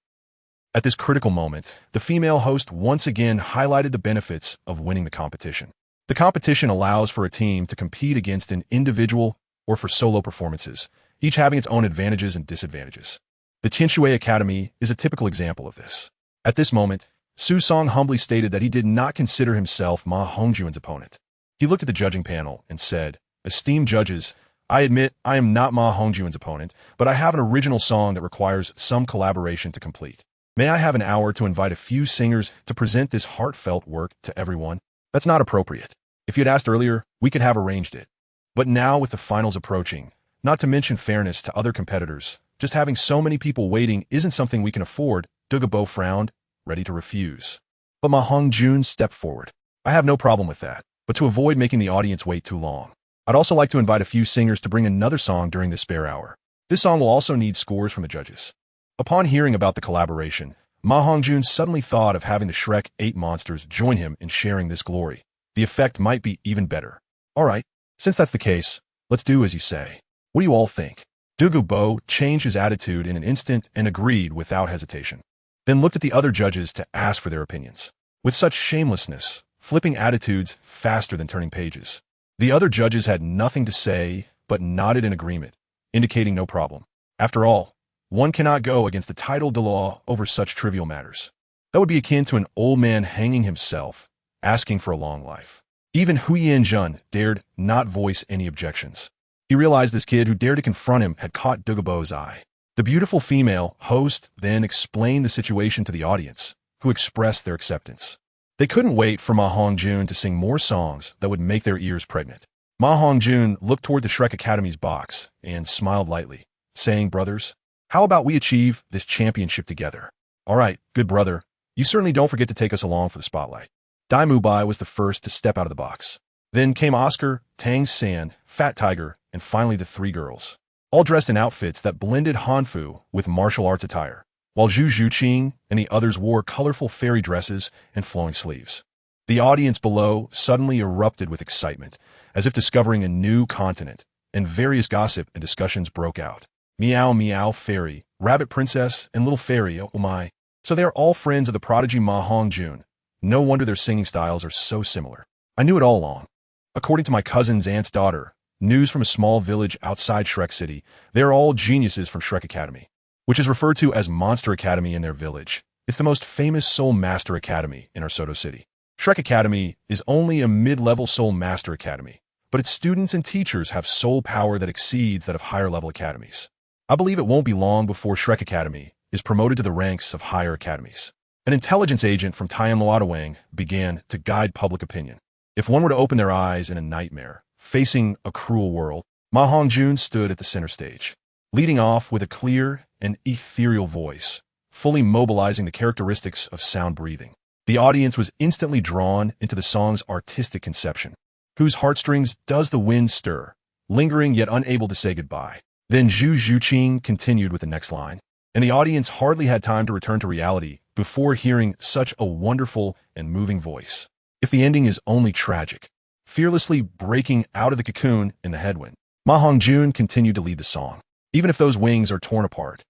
At this critical moment, the female host once again highlighted the benefits of winning the competition. The competition allows for a team to compete against an individual or for solo performances, each having its own advantages and disadvantages. The Tianshui Academy is a typical example of this. At this moment, Su Song humbly stated that he did not consider himself MaHongjun's opponent. He looked at the judging panel and said, "Esteemed judges, I admit I am not MaHongjun's opponent, but I have an original song that requires some collaboration to complete. May I have an hour to invite a few singers to present this heartfelt work to everyone?" That's not appropriate. If you had asked earlier, we could have arranged it. But now with the finals approaching, not to mention fairness to other competitors, just having so many people waiting isn't something we can afford. Douluo frowned, ready to refuse. But MaHongjun stepped forward. "I have no problem with that, but to avoid making the audience wait too long, I'd also like to invite a few singers to bring another song during this spare hour. This song will also need scores from the judges." Upon hearing about the collaboration, MaHongjun suddenly thought of having the Shrek 8 monsters join him in sharing this glory. The effect might be even better. All right, since that's the case, let's do as you say. What do you all think? Douluo changed his attitude in an instant and agreed without hesitation. Then looked at the other judges to ask for their opinions. With such shamelessness, flipping attitudes faster than turning pages. The other judges had nothing to say, but nodded in agreement, indicating no problem. After all, one cannot go against the title de law over such trivial matters. That would be akin to an old man hanging himself, asking for a long life. Even Wuhunwith dared not voice any objections. He realized this kid who dared to confront him had caught Douluo's eye. The beautiful female host then explained the situation to the audience, who expressed their acceptance. They couldn't wait for MaHongjun to sing more songs that would make their ears pregnant. MaHongjun looked toward the Shrek Academy's box and smiled lightly, saying, "Brothers, how about we achieve this championship together? All right, good brother, you certainly don't forget to take us along for the spotlight." Dai was the first to step out of the box. Then came Oscar, Tang San, Fat Tiger, and finally the three girls, all dressed in outfits that blended Hanfu with martial arts attire, while Zhu Zhuqing and the others wore colorful fairy dresses and flowing sleeves. The audience below suddenly erupted with excitement, as if discovering a new continent, and various gossip and discussions broke out. Meow Meow Fairy, Rabbit Princess, and Little Fairy, oh my. So they are all friends of the prodigy MaHongjun. No wonder their singing styles are so similar. I knew it all along. According to my cousin's aunt's daughter, news from a small village outside Shrek City, they are all geniuses from Shrek Academy, which is referred to as Monster Academy in their village. It's the most famous Soul Master Academy in our Soto City. Shrek Academy is only a mid-level Soul Master Academy, but its students and teachers have soul power that exceeds that of higher-level academies. I believe it won't be long before Shrek Academy is promoted to the ranks of higher academies. An intelligence agent from Tianluoduwang began to guide public opinion. If one were to open their eyes in a nightmare, facing a cruel world, MaHongjun stood at the center stage, leading off with a clear and ethereal voice, fully mobilizing the characteristics of sound breathing. The audience was instantly drawn into the song's artistic conception. Whose heartstrings does the wind stir, lingering yet unable to say goodbye? Then Zhu Zhuqing continued with the next line, and the audience hardly had time to return to reality before hearing such a wonderful and moving voice. If the ending is only tragic, fearlessly breaking out of the cocoon in the headwind, MaHongjun continued to lead the song, even if those wings are torn apart,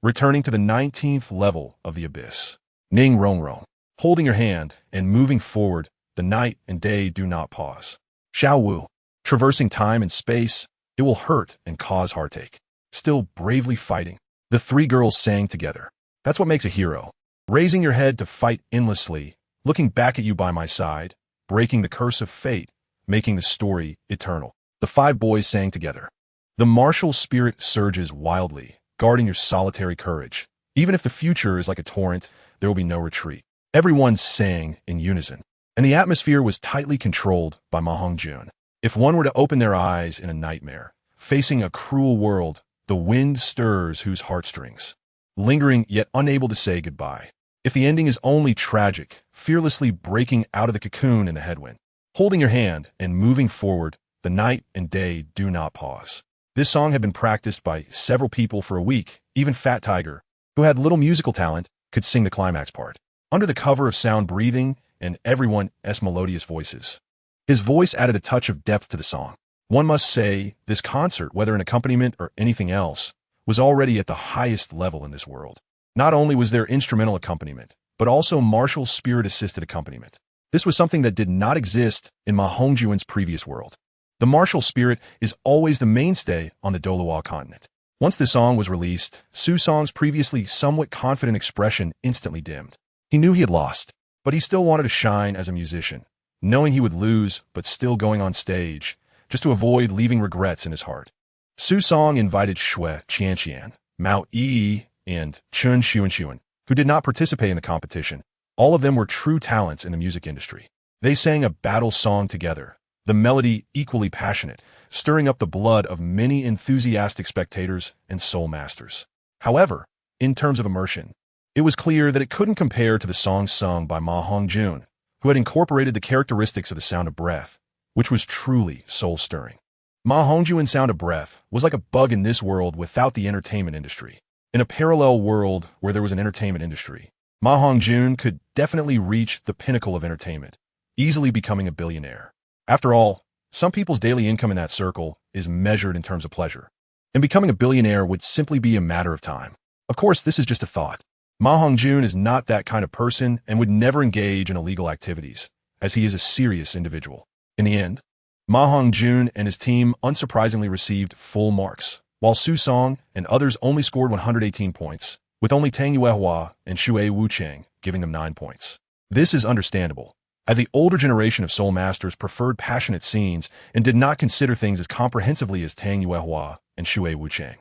returning to the 19th level of the abyss. Ning Rong Rong, holding your hand and moving forward, the night and day do not pause. Xiao Wu, traversing time and space, it will hurt and cause heartache. Still bravely fighting, the three girls sang together. That's what makes a hero. Raising your head to fight endlessly, looking back at you by my side, breaking the curse of fate, making the story eternal. The five boys sang together. The martial spirit surges wildly, guarding your solitary courage. Even if the future is like a torrent, there will be no retreat. Everyone sang in unison, and the atmosphere was tightly controlled by MaHongjun. If one were to open their eyes in a nightmare, facing a cruel world, the wind stirs whose heartstrings, lingering yet unable to say goodbye. If the ending is only tragic, fearlessly breaking out of the cocoon in the headwind, holding your hand and moving forward, The night and day do not pause. This song had been practiced by several people for a week. Even Fat Tiger, who had little musical talent, could sing the climax part, under the cover of sound breathing and everyone's melodious voices. His voice added a touch of depth to the song. One must say, this concert, whether an accompaniment or anything else, was already at the highest level in this world. Not only was there instrumental accompaniment, but also martial spirit-assisted accompaniment. This was something that did not exist in MaHongjun's previous world. The martial spirit is always the mainstay on the Douluo continent. Once this song was released, Su Song's previously somewhat confident expression instantly dimmed. He knew he had lost, but he still wanted to shine as a musician, knowing he would lose but still going on stage, just to avoid leaving regrets in his heart. Su Song invited Shui Qianqian, Mao Yi, and Chun Xuan, who did not participate in the competition. All of them were true talents in the music industry. They sang a battle song together, the melody equally passionate, stirring up the blood of many enthusiastic spectators and soul masters. However, in terms of immersion, it was clear that it couldn't compare to the songs sung by MaHongjun, who had incorporated the characteristics of the sound of breath, which was truly soul-stirring. MaHongjun's sound of breath was like a bug in this world without the entertainment industry. In a parallel world where there was an entertainment industry, MaHongjun could definitely reach the pinnacle of entertainment, easily becoming a billionaire. After all, some people's daily income in that circle is measured in terms of pleasure, and becoming a billionaire would simply be a matter of time. Of course, this is just a thought. MaHongjun is not that kind of person and would never engage in illegal activities, as he is a serious individual. In the end, MaHongjun and his team unsurprisingly received full marks, while Su Song and others only scored 118 points, with only Tang Yuehua and Shui Wucheng giving them 9 points. This is understandable, as the older generation of soul masters preferred passionate scenes and did not consider things as comprehensively as Tang Yuehua and Shui Wucheng.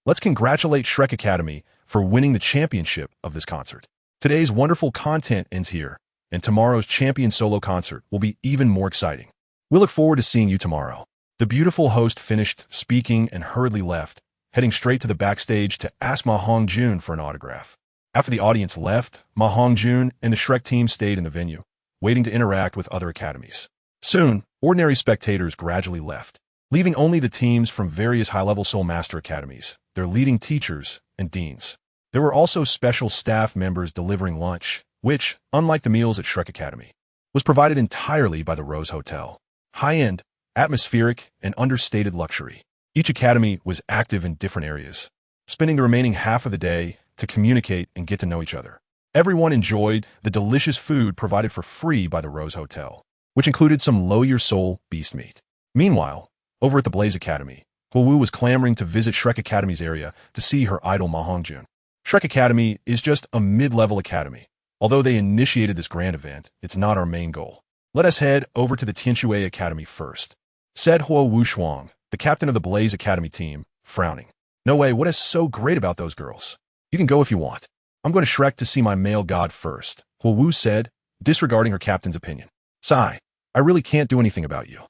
Let's congratulate Shrek Academy for winning the championship of this concert. Today's wonderful content ends here, and tomorrow's champion solo concert will be even more exciting. We look forward to seeing you tomorrow. The beautiful host finished speaking and hurriedly left, heading straight to the backstage to ask MaHongjun for an autograph. After the audience left, MaHongjun and the Shrek team stayed in the venue, waiting to interact with other academies. Soon, ordinary spectators gradually left, leaving only the teams from various high-level Soul Master academies, their leading teachers, and deans. There were also special staff members delivering lunch, which, unlike the meals at Shrek Academy, was provided entirely by the Rose Hotel. High-end, atmospheric, and understated luxury. Each academy was active in different areas, spending the remaining half of the day to communicate and get to know each other. Everyone enjoyed the delicious food provided for free by the Rose Hotel, which included some low-your-soul beast meat. Meanwhile, over at the Blaze Academy, Wu was clamoring to visit Shrek Academy's area to see her idol MaHongjun. Shrek Academy is just a mid-level academy. Although they initiated this grand event, it's not our main goal. Let us head over to the Tianshui Academy first, said Huo Wushuang, the captain of the Blaze Academy team, frowning. No way, what is so great about those girls? You can go if you want. I'm going to Shrek to see my male god first, Huo Wu said, disregarding her captain's opinion. Sigh, I really can't do anything about you.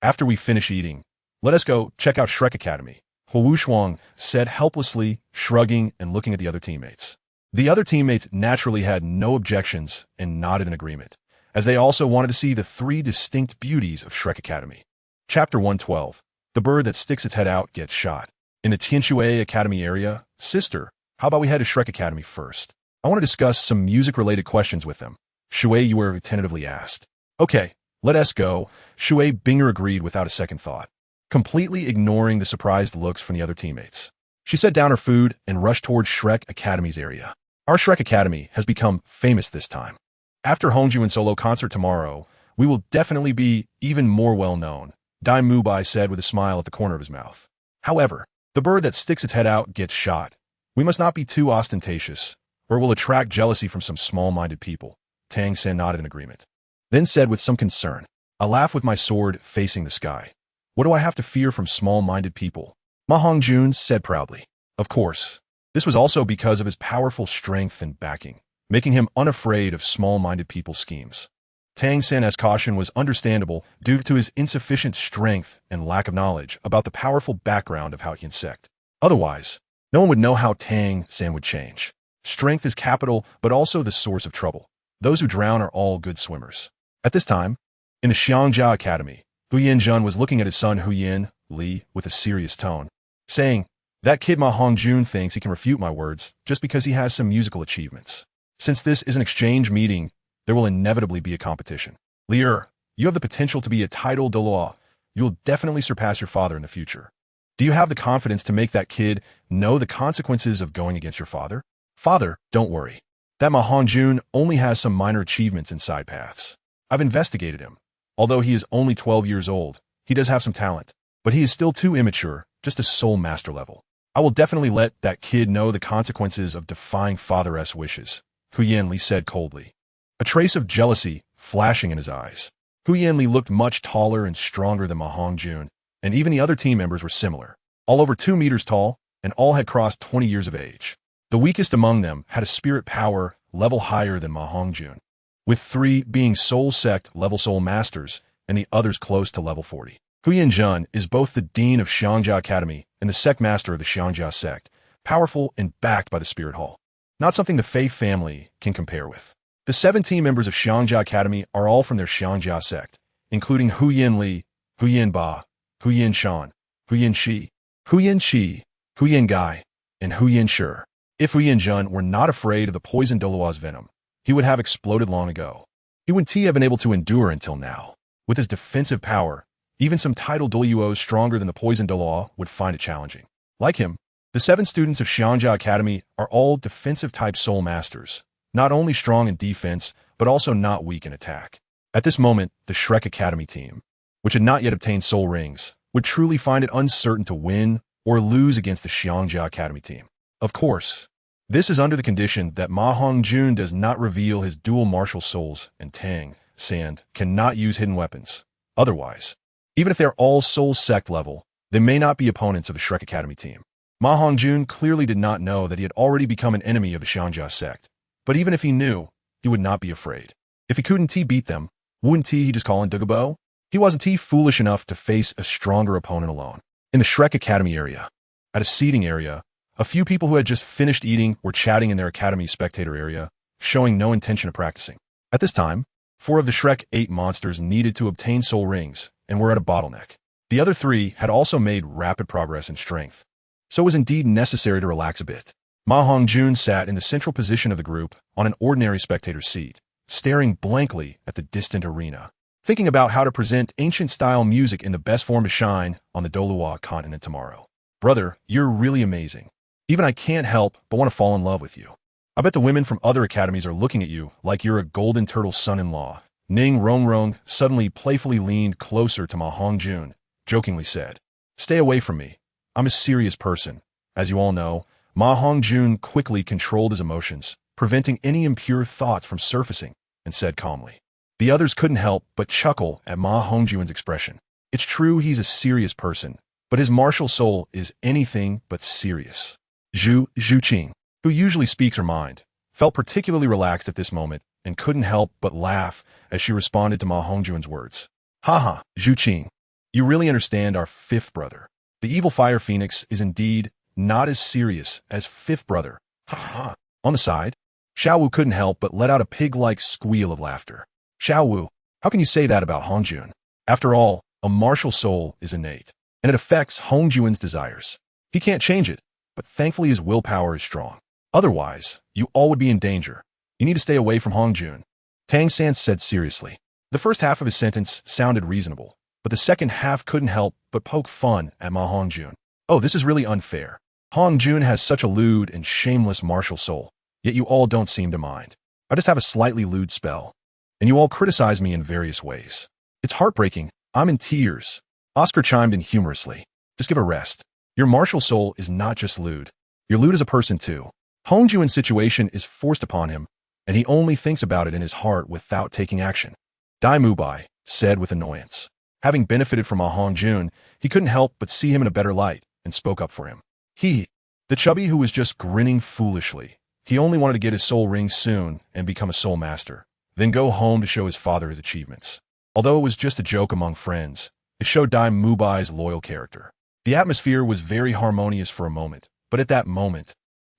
After we finish eating, let us go check out Shrek Academy, Huo Wushuang said helplessly, shrugging and looking at the other teammates. The other teammates naturally had no objections and nodded in agreement, as they also wanted to see the 3 distinct beauties of Shrek Academy. Chapter 112. The bird that sticks its head out gets shot. In the Tianshui Academy area, sister, how about we head to Shrek Academy first? I want to discuss some music-related questions with them, Shui Yuer tentatively asked. Okay, let us go, Shui Binger agreed without a second thought, completely ignoring the surprised looks from the other teammates. She set down her food and rushed towards Shrek Academy's area. Our Shrek Academy has become famous this time. After Hongjun solo concert tomorrow, we will definitely be even more well-known, Dai Mubai said with a smile at the corner of his mouth. However, the bird that sticks its head out gets shot. We must not be too ostentatious, or it will attract jealousy from some small-minded people, Tang San nodded in agreement. Then said with some concern, I laugh with my sword facing the sky. What do I have to fear from small-minded people? MaHongjun said proudly. Of course, this was also because of his powerful strength and backing, making him unafraid of small-minded people's schemes. Tang San's caution was understandable due to his insufficient strength and lack of knowledge about the powerful background of how he insect. Otherwise, no one would know how Tang San would change. Strength is capital, but also the source of trouble. Those who drown are all good swimmers. At this time, in the Xiangjia Academy, Huyenjun was looking at his son Huyen Li with a serious tone, saying, "That kid MaHongjun thinks he can refute my words just because he has some musical achievements. Since this is an exchange meeting, there will inevitably be a competition. Lier, you have the potential to be a title Douluo. You will definitely surpass your father in the future. Do you have the confidence to make that kid know the consequences of going against your father? Father, don't worry. That MaHongjun only has some minor achievements in side paths. I've investigated him. Although he is only 12 years old, he does have some talent, but he is still too immature, just a soul master level. I will definitely let that kid know the consequences of defying father's wishes," Huyen Li said coldly, a trace of jealousy flashing in his eyes. Huyen Li looked much taller and stronger than MaHongjun, and even the other team members were similar, all over 2 meters tall, and all had crossed 20 years of age. The weakest among them had a spirit power level higher than MaHongjun, with 3 being soul sect level soul masters and the others close to level 40. Huyenjun is both the dean of Xiangjia Academy and the sect master of the Xiangjia sect, powerful and backed by the Spirit Hall. Not something the Fei family can compare with. The 17 members of Xiangjia Academy are all from their Xiangjia sect, including Huyen Li, Huyen Ba, Huyen Shan, Huyen Shi, Huyen Shi, Huyen Gai, and Huyen Shi. If Huyenjun were not afraid of the poison Douluo's venom, he would have exploded long ago. He wouldn't have been able to endure until now. With his defensive power, even some title Douluos stronger than the poison Douluo would find it challenging. Like him, the 7 students of Xiangjia Academy are all defensive-type soul masters, not only strong in defense, but also not weak in attack. At this moment, the Shrek Academy team, which had not yet obtained soul rings, would truly find it uncertain to win or lose against the Xiangjia Academy team. Of course, this is under the condition that MaHongjun does not reveal his dual martial souls and Tang San cannot use hidden weapons. Otherwise, even if they're all soul sect level, they may not be opponents of the Shrek Academy team. MaHongjun clearly did not know that he had already become an enemy of the Xiangjia sect, but even if he knew, he would not be afraid. If he couldn't beat them, wouldn't he just call in Dugabo? He wasn't foolish enough to face a stronger opponent alone. In the Shrek Academy area, at a seating area, a few people who had just finished eating were chatting in their Academy spectator area, showing no intention of practicing. At this time, 4 of the Shrek 8 monsters needed to obtain soul rings and were at a bottleneck. The other 3 had also made rapid progress in strength, so it was indeed necessary to relax a bit. MaHongjun sat in the central position of the group on an ordinary spectator's seat, staring blankly at the distant arena, thinking about how to present ancient-style music in the best form to shine on the Douluo continent tomorrow. Brother, you're really amazing. Even I can't help but want to fall in love with you. I bet the women from other academies are looking at you like you're a golden turtle son-in-law. Ning Rongrong suddenly playfully leaned closer to MaHongjun, jokingly said, "Stay away from me. I'm a serious person." As you all know, MaHongjun quickly controlled his emotions, preventing any impure thoughts from surfacing, and said calmly. The others couldn't help but chuckle at MaHongjun's expression. It's true he's a serious person, but his martial soul is anything but serious. Zhu Qing, who usually speaks her mind, felt particularly relaxed at this moment and couldn't help but laugh as she responded to MaHongjun's words. Haha, Zhu Qing, you really understand our 5th brother. The evil fire phoenix is indeed not as serious as 5th brother. Haha. On the side, Xiaowu couldn't help but let out a pig-like squeal of laughter. Xiaowu, how can you say that about Hongjun? After all, a martial soul is innate, and it affects Hongjun's desires. He can't change it, but thankfully his willpower is strong. Otherwise, you all would be in danger. You need to stay away from Hongjun. Tang San said seriously. The first half of his sentence sounded reasonable, but the second half couldn't help but poke fun at MaHongjun. Oh, this is really unfair. Hongjun has such a lewd and shameless martial soul, yet you all don't seem to mind. I just have a slightly lewd spell, and you all criticize me in various ways. It's heartbreaking. I'm in tears. Oscar chimed in humorously. Just give a rest. Your martial soul is not just lewd. You're lewd as a person too. Hongjun's situation is forced upon him, and he only thinks about it in his heart without taking action. Dai Mubai said with annoyance. Having benefited from MaHongjun, he couldn't help but see him in a better light and spoke up for him. The chubby who was just grinning foolishly. He only wanted to get his soul ring soon and become a soul master, then go home to show his father his achievements. Although it was just a joke among friends, it showed Dai Mubai's loyal character. The atmosphere was very harmonious for a moment, but at that moment,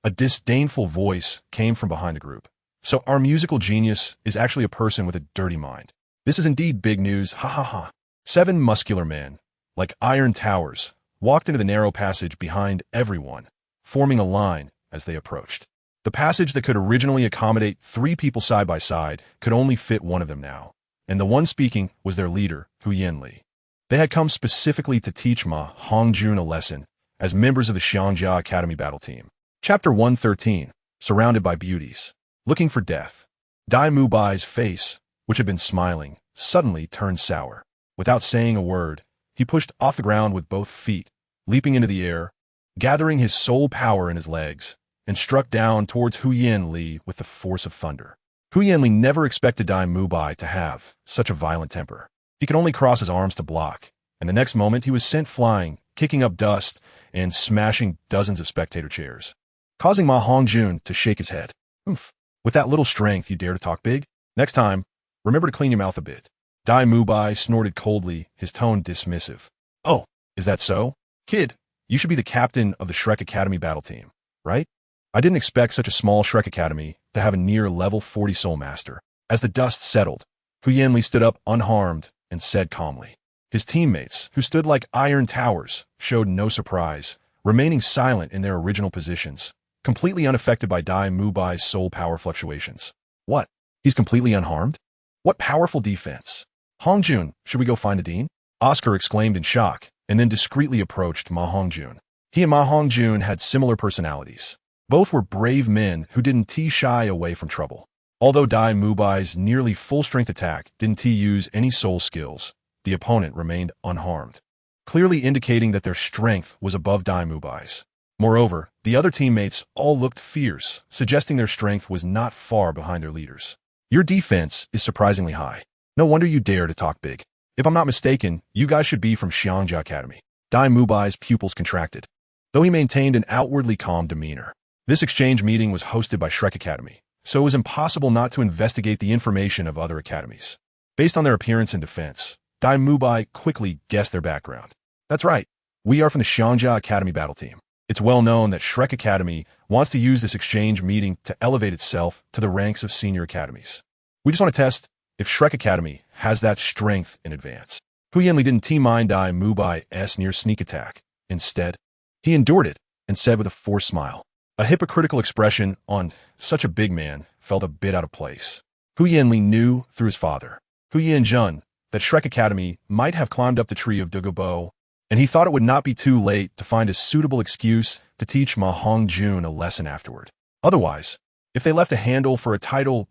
a disdainful voice came from behind the group. So our musical genius is actually a person with a dirty mind. This is indeed big news, ha ha ha. 7 muscular men, like iron towers, walked into the narrow passage behind everyone, forming a line as they approached. The passage that could originally accommodate 3 people side by side could only fit one of them now, and the one speaking was their leader, Huyen Li. They had come specifically to teach MaHongjun a lesson as members of the Xiangjia Academy battle team. Chapter 113, Surrounded by Beauties. Looking for Death. Dai Mubai's face, which had been smiling, suddenly turned sour. Without saying a word, he pushed off the ground with both feet, leaping into the air, gathering his soul power in his legs, and struck down towards Huyen Li with the force of thunder. Huyen Li never expected Dai Mubai to have such a violent temper. He could only cross his arms to block, and the next moment he was sent flying, kicking up dust and smashing dozens of spectator chairs, causing MaHongjun to shake his head. Oomph. With that little strength, you dare to talk big? Next time, remember to clean your mouth a bit. Dai Mubai snorted coldly, his tone dismissive. Oh, is that so? Kid, you should be the captain of the Shrek Academy battle team, right? I didn't expect such a small Shrek Academy to have a near level 40 soul master. As the dust settled, Huyen Li stood up unharmed and said calmly. His teammates, who stood like iron towers, showed no surprise, remaining silent in their original positions, completely unaffected by Dai Mubai's soul power fluctuations. What? He's completely unharmed? What powerful defense! Hongjun, should we go find the dean? Oscar exclaimed in shock, and then discreetly approached MaHongjun. He and MaHongjun had similar personalities. Both were brave men who didn't shy away from trouble. Although Dai Mubai's nearly full-strength attack didn't use any soul skills, the opponent remained unharmed, clearly indicating that their strength was above Dai Mubai's. Moreover, the other teammates all looked fierce, suggesting their strength was not far behind their leaders. Your defense is surprisingly high. No wonder you dare to talk big. If I'm not mistaken, you guys should be from Xiangjia Academy. Dai Mubai's pupils contracted, though he maintained an outwardly calm demeanor. This exchange meeting was hosted by Shrek Academy, so it was impossible not to investigate the information of other academies. Based on their appearance and defense, Dai Mubai quickly guessed their background. That's right, we are from the Xiangjia Academy battle team. It's well known that Shrek Academy wants to use this exchange meeting to elevate itself to the ranks of senior academies. We just want to test if Shrek Academy has that strength in advance. Huyen Li didn't mind Dai Mubai's near sneak attack. Instead, he endured it and said with a forced smile. A hypocritical expression on such a big man felt a bit out of place. Huyen Li knew through his father, Huyenjun, that Shrek Academy might have climbed up the tree of Douluo, and he thought it would not be too late to find a suitable excuse to teach MaHongjun a lesson afterward. Otherwise, if they left a handle for a title,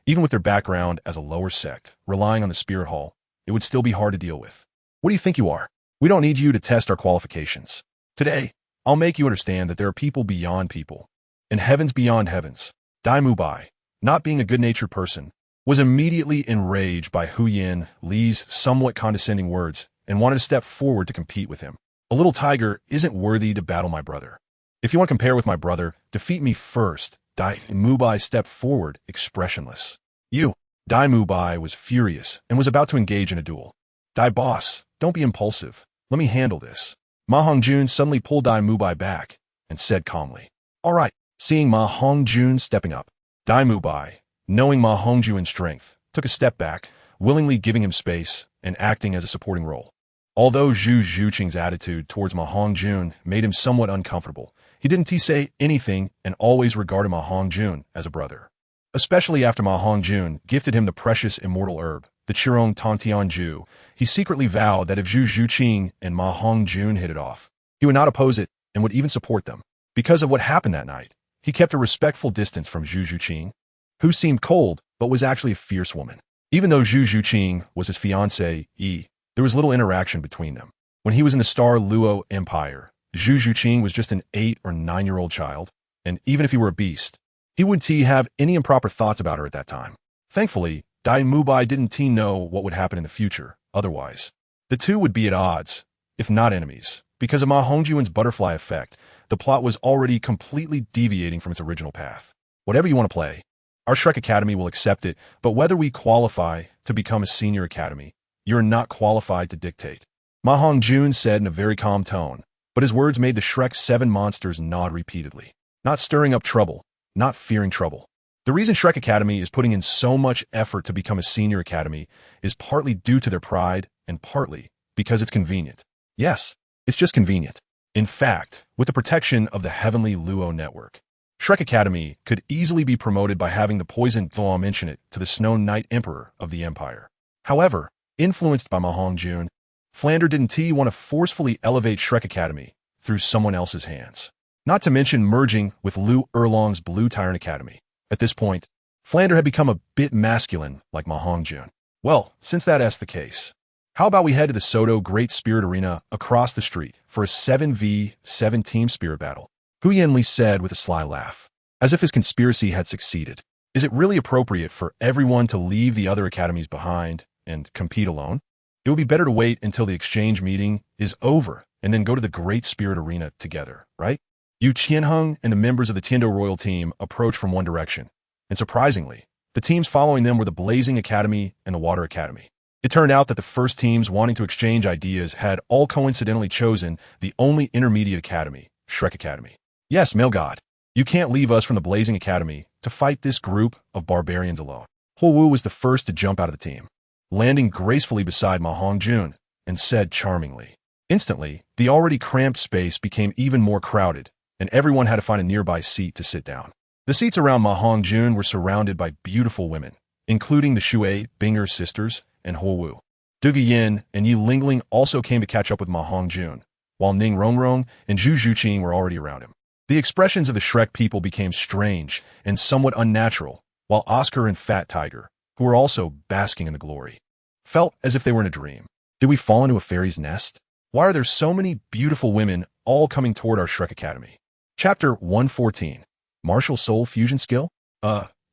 even with their background as a lower sect, relying on the spirit hall, it would still be hard to deal with. What do you think you are? We don't need you to test our qualifications. Today, I'll make you understand that there are people beyond people, and heavens beyond heavens. Dai Mubai, not being a good-natured person, was immediately enraged by Huyen Li's somewhat condescending words and wanted to step forward to compete with him. A little tiger isn't worthy to battle my brother. If you want to compare with my brother, defeat me first. Dai Mubai stepped forward, expressionless. Dai Mubai was furious and was about to engage in a duel. Dai boss, don't be impulsive. Let me handle this. MaHongjun suddenly pulled Dai Mubai back and said calmly, all right. Seeing MaHongjun stepping up, Dai Mubai, knowing MaHongjun's strength, took a step back, willingly giving him space and acting as a supporting role. Although Zhu Zhuqing's attitude towards MaHongjun made him somewhat uncomfortable, he didn't say anything and always regarded MaHongjun as a brother. Especially after MaHongjun gifted him the precious immortal herb, the Qirong Tantianju, he secretly vowed that if Zhu Zhuqing and MaHongjun hit it off, he would not oppose it and would even support them. Because of what happened that night, he kept a respectful distance from Zhu Zhuqing, who seemed cold but was actually a fierce woman. Even though Zhu Zhuqing was his fiancée, there was little interaction between them. When he was in the Star Luo Empire, Zhu Zhuqing was just an 8 or 9-year-old child, and even if he were a beast, he wouldn't have any improper thoughts about her at that time. Thankfully, Dai Mubai didn't know what would happen in the future. Otherwise, the two would be at odds, if not enemies. Because of MaHongjun's butterfly effect, the plot was already completely deviating from its original path. Whatever you want to play, our Shrek Academy will accept it, but whether we qualify to become a senior academy, you're not qualified to dictate. MaHongjun said in a very calm tone, but his words made the Shrek 7 monsters nod repeatedly. Not stirring up trouble, not fearing trouble. The reason Shrek Academy is putting in so much effort to become a senior academy is partly due to their pride and partly because it's convenient. Yes, it's just convenient. In fact, with the protection of the heavenly Luo network, Shrek Academy could easily be promoted by having the poisoned Douluo mention it to the Snow Knight Emperor of the Empire. However, influenced by MaHongjun, Flander didn't want to forcefully elevate Shrek Academy through someone else's hands. Not to mention merging with Lu Erlong's Blue Tyrant Academy. At this point, Flander had become a bit masculine like MaHongjun. Well, since that's the case, how about we head to the Soto Great Spirit Arena across the street for a 7v7 team spirit battle? Hu Yanli said with a sly laugh, as if his conspiracy had succeeded. Is it really appropriate for everyone to leave the other academies behind and compete alone? It would be better to wait until the exchange meeting is over and then go to the Great Spirit Arena together, right? Yu Qianheng and the members of the Tiando Royal team approached from one direction, and surprisingly, the teams following them were the Blazing Academy and the Water Academy. It turned out that the first teams wanting to exchange ideas had all coincidentally chosen the only intermediate academy, Shrek Academy. Yes, male god, you can't leave us from the Blazing Academy to fight this group of barbarians alone. Huowu was the first to jump out of the team, landing gracefully beside MaHongjun, and said charmingly. Instantly, the already cramped space became even more crowded, and everyone had to find a nearby seat to sit down. The seats around MaHongjun were surrounded by beautiful women, including the Shui Binger sisters and Huowu. Dugu Yin and Yi Lingling also came to catch up with MaHongjun, while Ning Rongrong and Zhu Zhuqing were already around him. The expressions of the Shrek people became strange and somewhat unnatural, while Oscar and Fat Tiger, who were also basking in the glory, felt as if they were in a dream. Did we fall into a fairy's nest? Why are there so many beautiful women all coming toward our Shrek Academy? Chapter 114. Martial Soul Fusion Skill?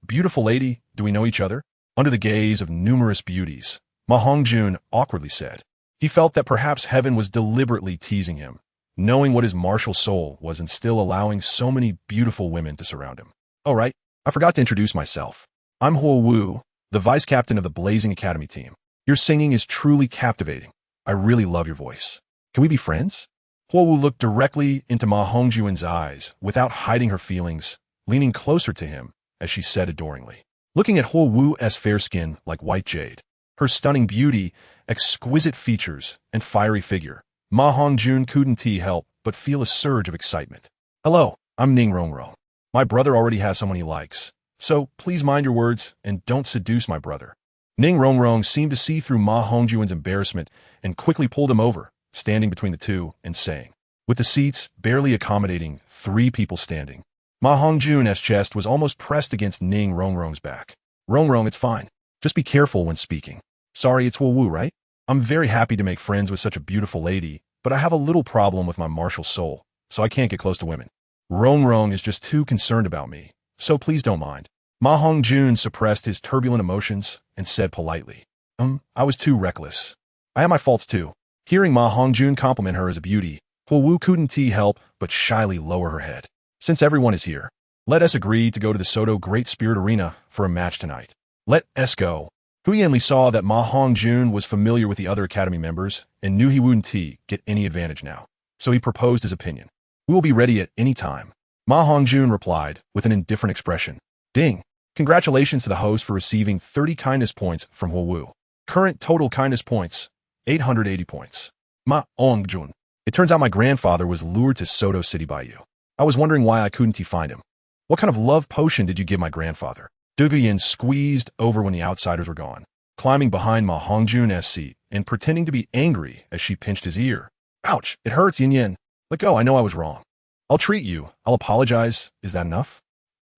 Beautiful lady, do we know each other? Under the gaze of numerous beauties, MaHongjun awkwardly said. He felt that perhaps heaven was deliberately teasing him, knowing what his martial soul was and still allowing so many beautiful women to surround him. Oh right, I forgot to introduce myself. I'm Huowu, the vice captain of the Blazing Academy team. Your singing is truly captivating. I really love your voice. Can we be friends? Huowu looked directly into MaHongjun's eyes without hiding her feelings, leaning closer to him as she said adoringly. Looking at Huowu's fair skin like white jade, her stunning beauty, exquisite features, and fiery figure, MaHongjun couldn't help but feel a surge of excitement. Hello, I'm Ning Rongrong. My brother already has someone he likes, so please mind your words and don't seduce my brother. Ning Rongrong seemed to see through MaHongjun's embarrassment and quickly pulled him over, standing between the two and saying, with the seats barely accommodating 3 people standing. MaHongjun's chest was almost pressed against Ning Rongrong's back. Rongrong, it's fine. Just be careful when speaking. Sorry, it's Huowu, right? I'm very happy to make friends with such a beautiful lady, but I have a little problem with my martial soul, so I can't get close to women. Rongrong is just too concerned about me, so please don't mind. MaHongjun suppressed his turbulent emotions and said politely, I was too reckless. I have my faults too. Hearing MaHongjun compliment her as a beauty, Huowu couldn't help but shyly lower her head. Since everyone is here, let us agree to go to the Soto Great Spirit Arena for a match tonight. Let us go. Hu Yanli saw that MaHongjun was familiar with the other academy members and knew he wouldn't get any advantage now, so he proposed his opinion. We will be ready at any time. MaHongjun replied with an indifferent expression. Ding! Congratulations to the host for receiving 30 kindness points from Huowu. Current total kindness points, 880 points. MaHongjun. It turns out my grandfather was lured to Soto City by you. I was wondering why I couldn't find him. What kind of love potion did you give my grandfather? Dugu Yin squeezed over when the outsiders were gone, climbing behind MaHongjun's seat and pretending to be angry as she pinched his ear. Ouch, it hurts, Yin Yin. Let go, I know I was wrong. I'll treat you. I'll apologize. Is that enough?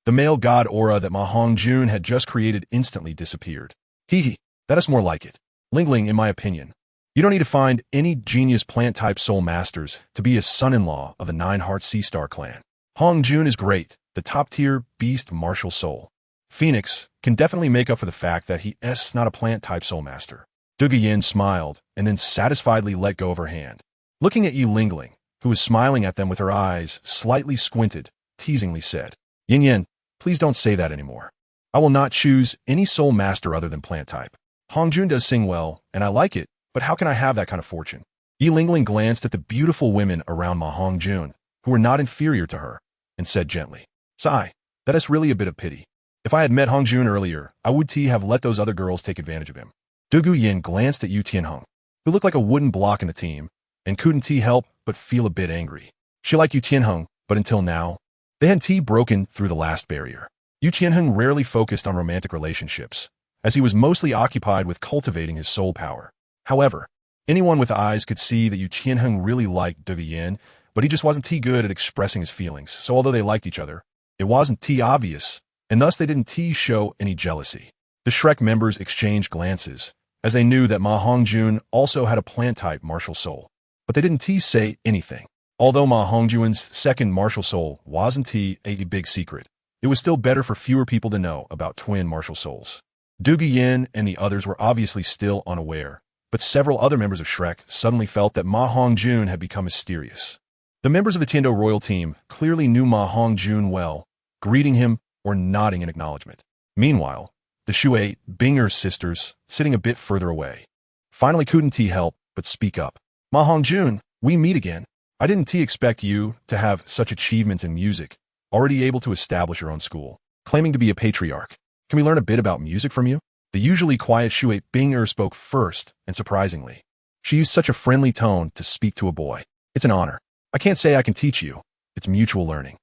The male god aura that MaHongjun had just created instantly disappeared. Hee, that is more like it. Lingling, in my opinion. You don't need to find any genius plant-type soul masters to be a son-in-law of the Nine-Heart Sea-Star clan. Hongjun is great, the top-tier beast martial soul. Phoenix can definitely make up for the fact that he is not a plant-type soul master. Dugu Yin smiled and then satisfiedly let go of her hand. Looking at Yi Lingling, who was smiling at them with her eyes slightly squinted, teasingly said, Yin Yin, please don't say that anymore. I will not choose any soul master other than plant type. Hongjun does sing well, and I like it, but how can I have that kind of fortune? Yi Lingling glanced at the beautiful women around MaHongjun, who were not inferior to her, and said gently, Sigh, that is really a bit of pity. If I had met Hongjun earlier, I would have let those other girls take advantage of him. Dugu Yin glanced at Yu Tianheng. who looked like a wooden block in the team, and couldn't help but feel a bit angry. She liked Yu Tianheng, but until now, they hadn't broken through the last barrier. Yu Tianheng rarely focused on romantic relationships, as he was mostly occupied with cultivating his soul power. However, anyone with eyes could see that Yu Tianheng really liked Douluo Yin, but he just wasn't good at expressing his feelings, so although they liked each other, it wasn't obvious, and thus they didn't show any jealousy. The Shrek members exchanged glances, as they knew that MaHongjun also had a plant-type martial soul, but they didn't say anything. Although MaHongjun's second martial soul wasn't a big secret, it was still better for fewer people to know about twin martial souls. Douluo Yin and the others were obviously still unaware, but several other members of Shrek suddenly felt that MaHongjun had become mysterious. The members of the Tiando royal team clearly knew MaHongjun well, greeting him or nodding in acknowledgement. Meanwhile, the Shui Binger sisters, sitting a bit further away, finally couldn't help but speak up. MaHongjun, we meet again. I didn't expect you to have such achievements in music, already able to establish your own school, claiming to be a patriarch. Can we learn a bit about music from you? The usually quiet Shui Binger spoke first, and surprisingly, she used such a friendly tone to speak to a boy. It's an honor. I can't say I can teach you. It's mutual learning.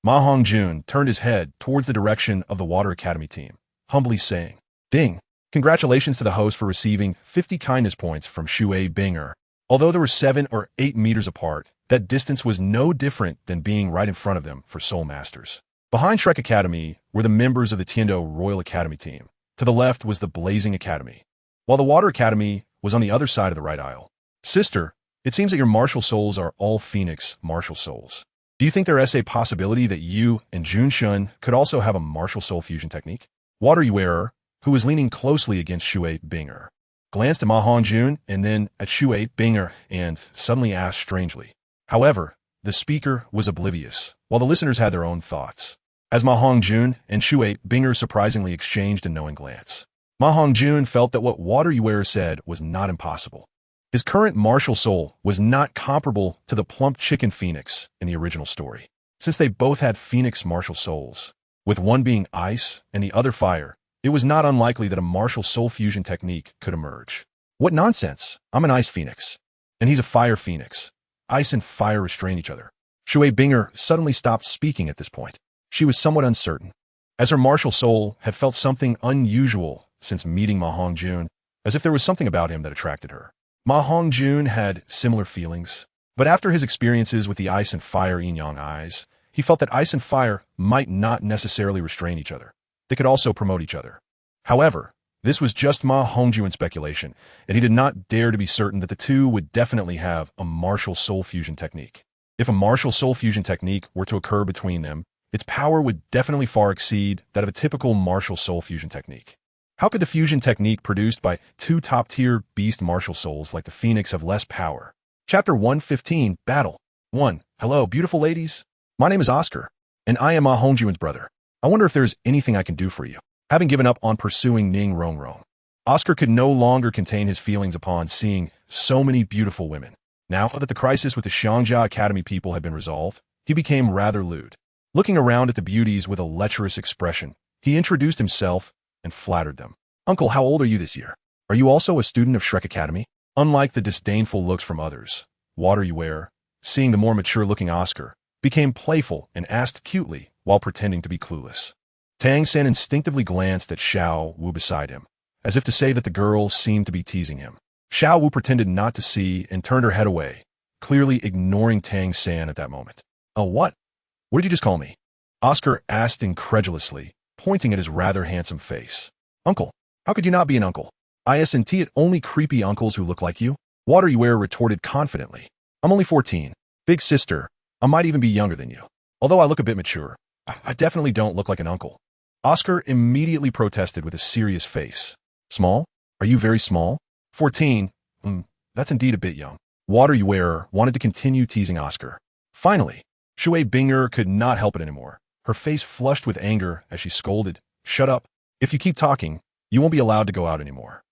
MaHongjun turned his head towards the direction of the Water Academy team, humbly saying, Ding, congratulations to the host for receiving 50 kindness points from Shui Binger. Although they were 7 or 8 meters apart, that distance was no different than being right in front of them for Soul Masters. Behind Shrek Academy were the members of the Tiando Royal Academy team. To the left was the Blazing Academy, while the Water Academy was on the other side of the right aisle. Sister, it seems that your martial souls are all Phoenix martial souls. Do you think there is a possibility that you and Junshun could also have a martial soul fusion technique? Water Wearer, who was leaning closely against Shui Binger, glanced at MaHongjun and then at Shui Binger and suddenly asked strangely. However, the speaker was oblivious, while the listeners had their own thoughts, as MaHongjun and Shui Binger surprisingly exchanged a knowing glance. MaHongjun felt that what Water Wearer said was not impossible. His current martial soul was not comparable to the plump chicken Phoenix in the original story, since they both had Phoenix martial souls. With one being ice and the other fire, it was not unlikely that a martial soul fusion technique could emerge. What nonsense! I'm an ice Phoenix, and he's a fire Phoenix. Ice and fire restrain each other. Shui Binger suddenly stopped speaking at this point. She was somewhat uncertain, as her martial soul had felt something unusual since meeting MaHongjun, as if there was something about him that attracted her. MaHongjun had similar feelings, but after his experiences with the ice and fire yin-yang eyes, he felt that ice and fire might not necessarily restrain each other. They could also promote each other. However, this was just MaHongjun's speculation, and he did not dare to be certain that the two would definitely have a martial soul fusion technique. If a martial soul fusion technique were to occur between them, its power would definitely far exceed that of a typical martial soul fusion technique. How could the fusion technique produced by two top-tier beast martial souls like the Phoenix have less power? Chapter 115, Battle. 1. Hello, beautiful ladies. My name is Oscar, and I am MaHongjun's brother. I wonder if there is anything I can do for you. Having given up on pursuing Ning Rongrong, Oscar could no longer contain his feelings upon seeing so many beautiful women. Now that the crisis with the Xiangjia Academy people had been resolved, he became rather lewd. Looking around at the beauties with a lecherous expression, he introduced himself and flattered them. Uncle, how old are you this year? Are you also a student of Shrek Academy? Unlike the disdainful looks from others, Water Wearer, seeing the more mature-looking Oscar, became playful and asked cutely while pretending to be clueless. Tang San instinctively glanced at Xiao Wu beside him, as if to say that the girl seemed to be teasing him. Xiao Wu pretended not to see and turned her head away, clearly ignoring Tang San at that moment. Oh, what? What did you just call me? Oscar asked incredulously, pointing at his rather handsome face. Uncle, how could you not be an uncle? Isn't it only creepy uncles who look like you? Water Wearer retorted confidently. I'm only 14. Big sister, I might even be younger than you. Although I look a bit mature, I definitely don't look like an uncle. Oscar immediately protested with a serious face. Small? Are you very small? 14? That's indeed a bit young. Water Wearer wanted to continue teasing Oscar. Finally, Shui Binger could not help it anymore. Her face flushed with anger as she scolded, Shut up. If you keep talking, you won't be allowed to go out anymore.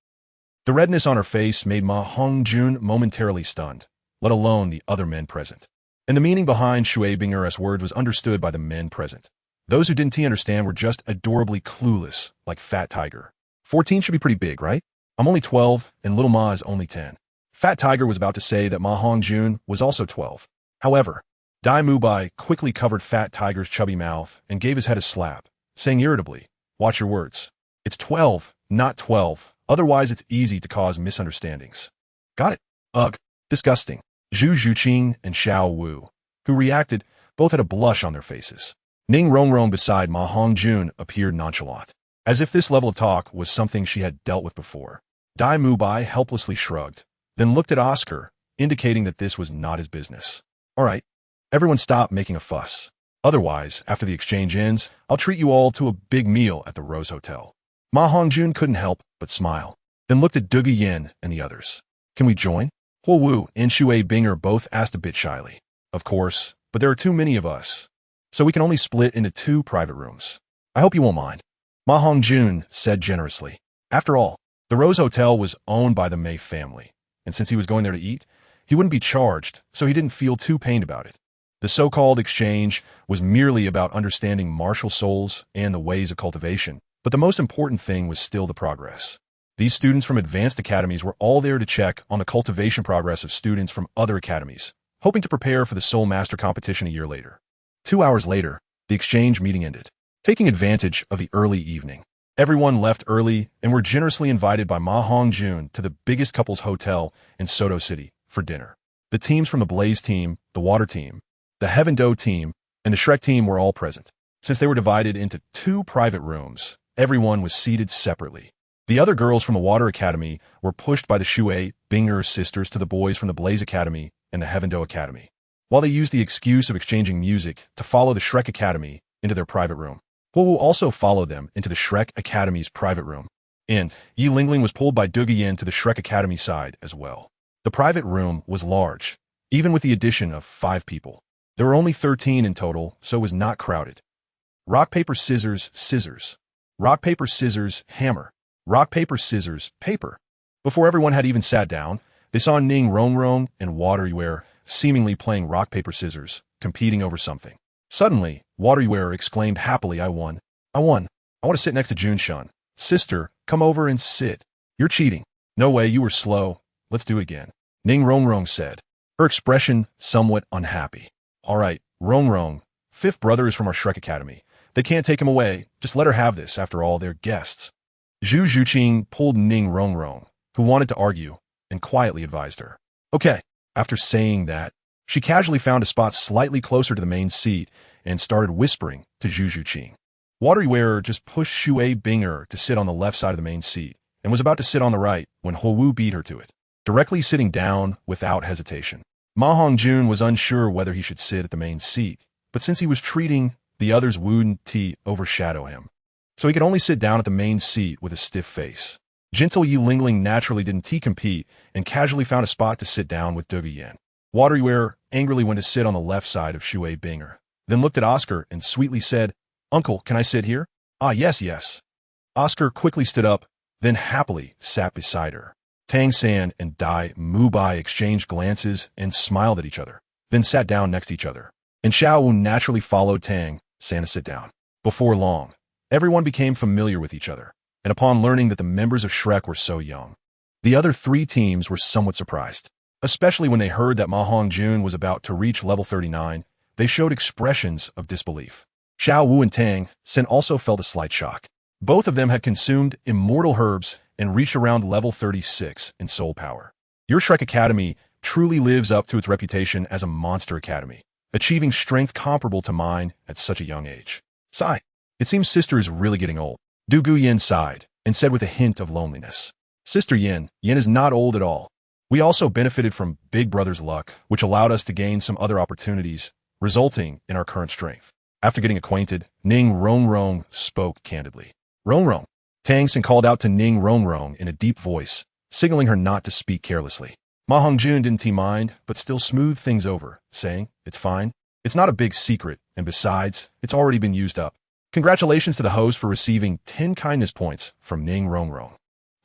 The redness on her face made MaHongjun momentarily stunned, let alone the other men present. And the meaning behind Shui Binger's words was understood by the men present. Those who didn't understand were just adorably clueless, like Fat Tiger. 14 should be pretty big, right? I'm only 12, and Little Ma is only 10. Fat Tiger was about to say that MaHongjun was also 12. However, Dai Mubai quickly covered Fat Tiger's chubby mouth and gave his head a slap, saying irritably, "Watch your words. It's 12, not 12. Otherwise, it's easy to cause misunderstandings." Got it. Ugh. Disgusting. Zhu Zhuqing and Xiao Wu, who reacted, both had a blush on their faces. Ning Rongrong beside MaHongjun appeared nonchalant, as if this level of talk was something she had dealt with before. Dai Mubai helplessly shrugged, then looked at Oscar, indicating that this was not his business. "All right, everyone stop making a fuss. Otherwise, after the exchange ends, I'll treat you all to a big meal at the Rose Hotel." MaHongjun couldn't help but smile, then looked at Dugu Yin and the others. "Can we join?" Huo Wu and Shui Binger both asked a bit shyly. "Of course, but there are too many of us, so we can only split into 2 private rooms. I hope you won't mind," MaHongjun said generously. After all, the Rose Hotel was owned by the Mei family, and since he was going there to eat, he wouldn't be charged, so he didn't feel too pained about it. The so-called exchange was merely about understanding martial souls and the ways of cultivation, but the most important thing was still the progress. These students from advanced academies were all there to check on the cultivation progress of students from other academies, hoping to prepare for the Soul Master competition a year later. 2 hours later, the exchange meeting ended. Taking advantage of the early evening, everyone left early and were generously invited by MaHongjun to the biggest couples hotel in Soto City for dinner. The teams from the Blaze team, the Water team, the Heaven Doe team, and the Shrek team were all present. Since they were divided into 2 private rooms, everyone was seated separately. The other girls from the Water Academy were pushed by the Shui Binger sisters to the boys from the Blaze Academy and the Heaven Doe Academy, while they used the excuse of exchanging music to follow the Shrek Academy into their private room. Huo Wu also followed them into the Shrek Academy's private room, and Yi Lingling was pulled by Dugu Yin to the Shrek Academy side as well. The private room was large, even with the addition of 5 people. There were only 13 in total, so it was not crowded. Rock, paper, scissors, scissors. Rock, paper, scissors, hammer. Rock, paper, scissors, paper. Before everyone had even sat down, they saw Ning Rongrong and Wateryware seemingly playing rock, paper, scissors, competing over something. Suddenly, Wateryware exclaimed happily, I won. I won. I want to sit next to Junshan. Sister, come over and sit. You're cheating. No way, you were slow. Let's do it again. Ning Rongrong said, her expression somewhat unhappy. All right, Rongrong, 5th brother is from our Shrek Academy. They can't take him away. Just let her have this. After all, they're guests. Zhu Zhuqing pulled Ning Rongrong, who wanted to argue, and quietly advised her. Okay. After saying that, she casually found a spot slightly closer to the main seat and started whispering to Zhu Zhuqing. Wateryware just pushed Shui Binger to sit on the left side of the main seat and was about to sit on the right when Huo Wu beat her to it, directly sitting down without hesitation. MaHongjun was unsure whether he should sit at the main seat, but since he was treating the others wouldn't overshadow him, so he could only sit down at the main seat with a stiff face. Gentle Yi Lingling naturally didn't compete and casually found a spot to sit down with Dugu Yin. Wateryware angrily went to sit on the left side of Shui Binger, then looked at Oscar and sweetly said, Uncle, can I sit here? Ah, yes, yes. Oscar quickly stood up, then happily sat beside her. Tang San and Dai Mubai exchanged glances and smiled at each other, then sat down next to each other. And Xiao Wu naturally followed Tang San to sit down. Before long, everyone became familiar with each other, and upon learning that the members of Shrek were so young, the other 3 teams were somewhat surprised. Especially when they heard that MaHongjun was about to reach level 39, they showed expressions of disbelief. Xiao Wu and Tang San also felt a slight shock. Both of them had consumed immortal herbs and reached around level 36 in soul power. Your Shrek Academy truly lives up to its reputation as a monster academy, achieving strength comparable to mine at such a young age. Sigh. It seems Sister is really getting old. Dugu Yin sighed and said with a hint of loneliness. Sister Yin is not old at all. We also benefited from Big Brother's luck, which allowed us to gain some other opportunities, resulting in our current strength. After getting acquainted, Ning Rongrong spoke candidly. Rongrong. Tang San called out to Ning Rongrong in a deep voice, signaling her not to speak carelessly. MaHongjun didn't mind, but still smoothed things over, saying, It's fine. It's not a big secret, and besides, it's already been used up. Congratulations to the host for receiving 10 kindness points from Ning Rongrong.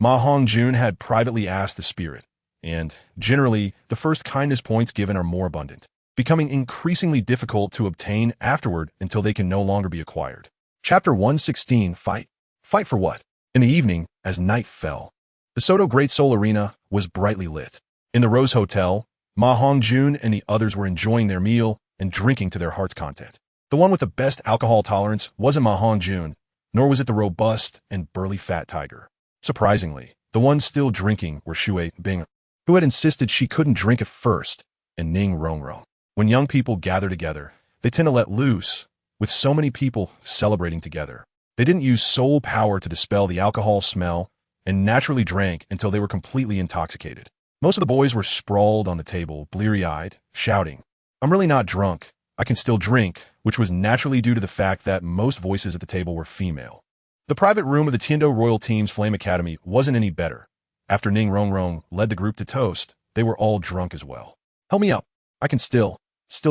MaHongjun had privately asked the spirit, and, generally, the first kindness points given are more abundant, becoming increasingly difficult to obtain afterward until they can no longer be acquired. Chapter 116, Fight. Fight for what? In the evening, as night fell, the Soto Great Soul Arena was brightly lit. In the Rose Hotel, MaHongjun and the others were enjoying their meal and drinking to their heart's content. The one with the best alcohol tolerance wasn't MaHongjun, nor was it the robust and burly fat tiger. Surprisingly, the ones still drinking were Shui Bing, who had insisted she couldn't drink at first, and Ning Rongrong. When young people gather together, they tend to let loose, with so many people celebrating together. They didn't use soul power to dispel the alcohol smell and naturally drank until they were completely intoxicated. Most of the boys were sprawled on the table, bleary-eyed, shouting, "I'm really not drunk. I can still drink," which was naturally due to the fact that most voices at the table were female. The private room of the Tiando Royal Team's Flame Academy wasn't any better. After Ning Rongrong led the group to toast, they were all drunk as well. "Help me up. I can still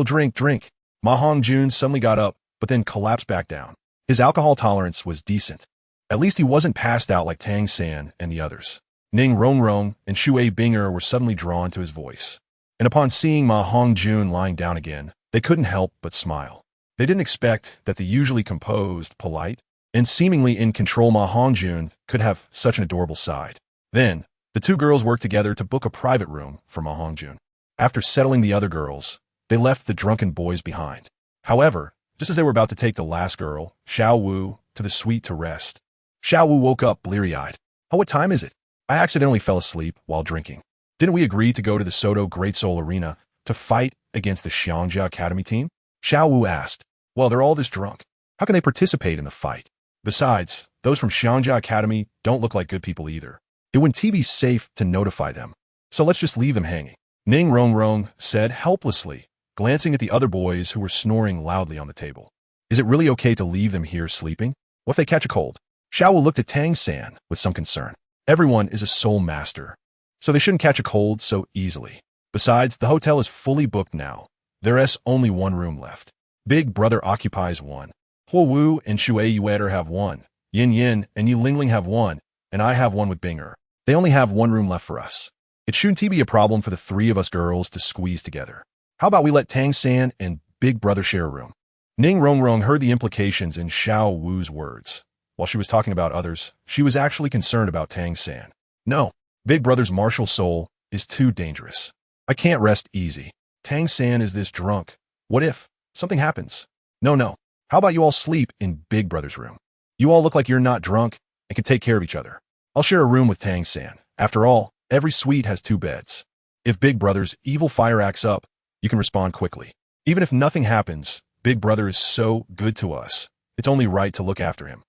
drink." MaHongjun suddenly got up, but then collapsed back down. His alcohol tolerance was decent. At least he wasn't passed out like Tang San and the others. Ning Rongrong and Shui Binger were suddenly drawn to his voice. And upon seeing MaHongjun lying down again, they couldn't help but smile. They didn't expect that the usually composed, polite, and seemingly in control MaHongjun could have such an adorable side. Then, the two girls worked together to book a private room for MaHongjun. After settling the other girls, they left the drunken boys behind. However, just as they were about to take the last girl, Xiao Wu, to the suite to rest, Xiao Wu woke up bleary-eyed. "Oh, what time is it? I accidentally fell asleep while drinking. Didn't we agree to go to the Soto Great Soul Arena to fight against the Xiangjia Academy team?" Xiao Wu asked. "Well, they're all this drunk. How can they participate in the fight? Besides, those from Xiangjia Academy don't look like good people either. It wouldn't be safe to notify them. So let's just leave them hanging." Ning Rongrong said helplessly, glancing at the other boys who were snoring loudly on the table. "Is it really okay to leave them here sleeping? What if they catch a cold?" Xiao Wu looked at Tang San with some concern. "Everyone is a soul master, so they shouldn't catch a cold so easily. Besides, the hotel is fully booked now. There's only one room left. Big Brother occupies one. Huo Wu and Shui Yueter have one. Yin Yin and Yi Lingling have one, and I have one with Binger. They only have one room left for us. It shouldn't be a problem for the three of us girls to squeeze together. How about we let Tang San and Big Brother share a room?" Ning Rongrong heard the implications in Xiao Wu's words. While she was talking about others, she was actually concerned about Tang San. "No, Big Brother's martial soul is too dangerous. I can't rest easy. Tang San is this drunk. What if something happens? No. How about you all sleep in Big Brother's room? You all look like you're not drunk and can take care of each other. I'll share a room with Tang San. After all, every suite has 2 beds. If Big Brother's evil fire acts up, you can respond quickly. Even if nothing happens, Big Brother is so good to us. It's only right to look after him."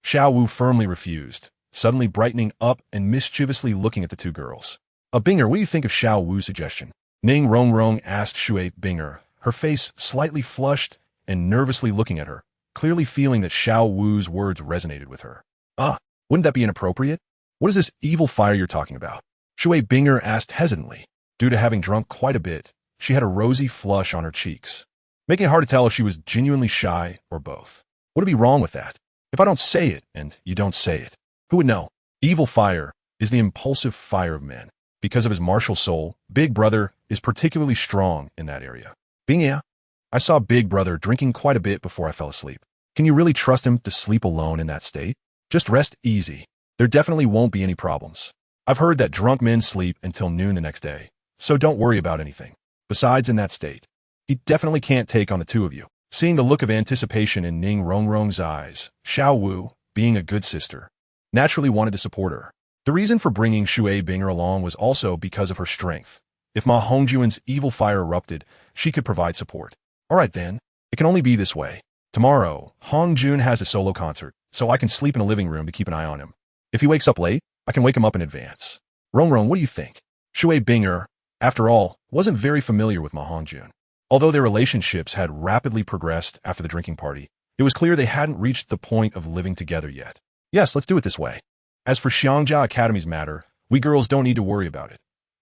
Xiao Wu firmly refused, suddenly brightening up and mischievously looking at the two girls. "Binger, what do you think of Xiao Wu's suggestion?" Ning Rongrong asked Shui Binger, her face slightly flushed and nervously looking at her, clearly feeling that Xiao Wu's words resonated with her. Wouldn't that be inappropriate? What is this evil fire you're talking about?" Shui Binger asked hesitantly. Due to having drunk quite a bit, she had a rosy flush on her cheeks, making it hard to tell if she was genuinely shy or both. "What would be wrong with that? If I don't say it and you don't say it, who would know? Evil fire is the impulsive fire of men. Because of his martial soul, Big Brother is particularly strong in that area." "Yeah, I saw Big Brother drinking quite a bit before I fell asleep. Can you really trust him to sleep alone in that state? Just rest easy. There definitely won't be any problems. I've heard that drunk men sleep until noon the next day, so don't worry about anything. Besides, in that state, he definitely can't take on the two of you." Seeing the look of anticipation in Ning Rongrong's eyes, Xiao Wu, being a good sister, naturally wanted to support her. The reason for bringing Shui Binger along was also because of her strength. If MaHongjun's evil fire erupted, she could provide support. "All right then, it can only be this way. Tomorrow, Hongjun has a solo concert, so I can sleep in a living room to keep an eye on him. If he wakes up late, I can wake him up in advance. Rongrong, what do you think?" Shui Binger, after all, wasn't very familiar with MaHongjun. Although their relationships had rapidly progressed after the drinking party, it was clear they hadn't reached the point of living together yet. "Yes, let's do it this way. As for Xiangjia Academy's matter, we girls don't need to worry about it.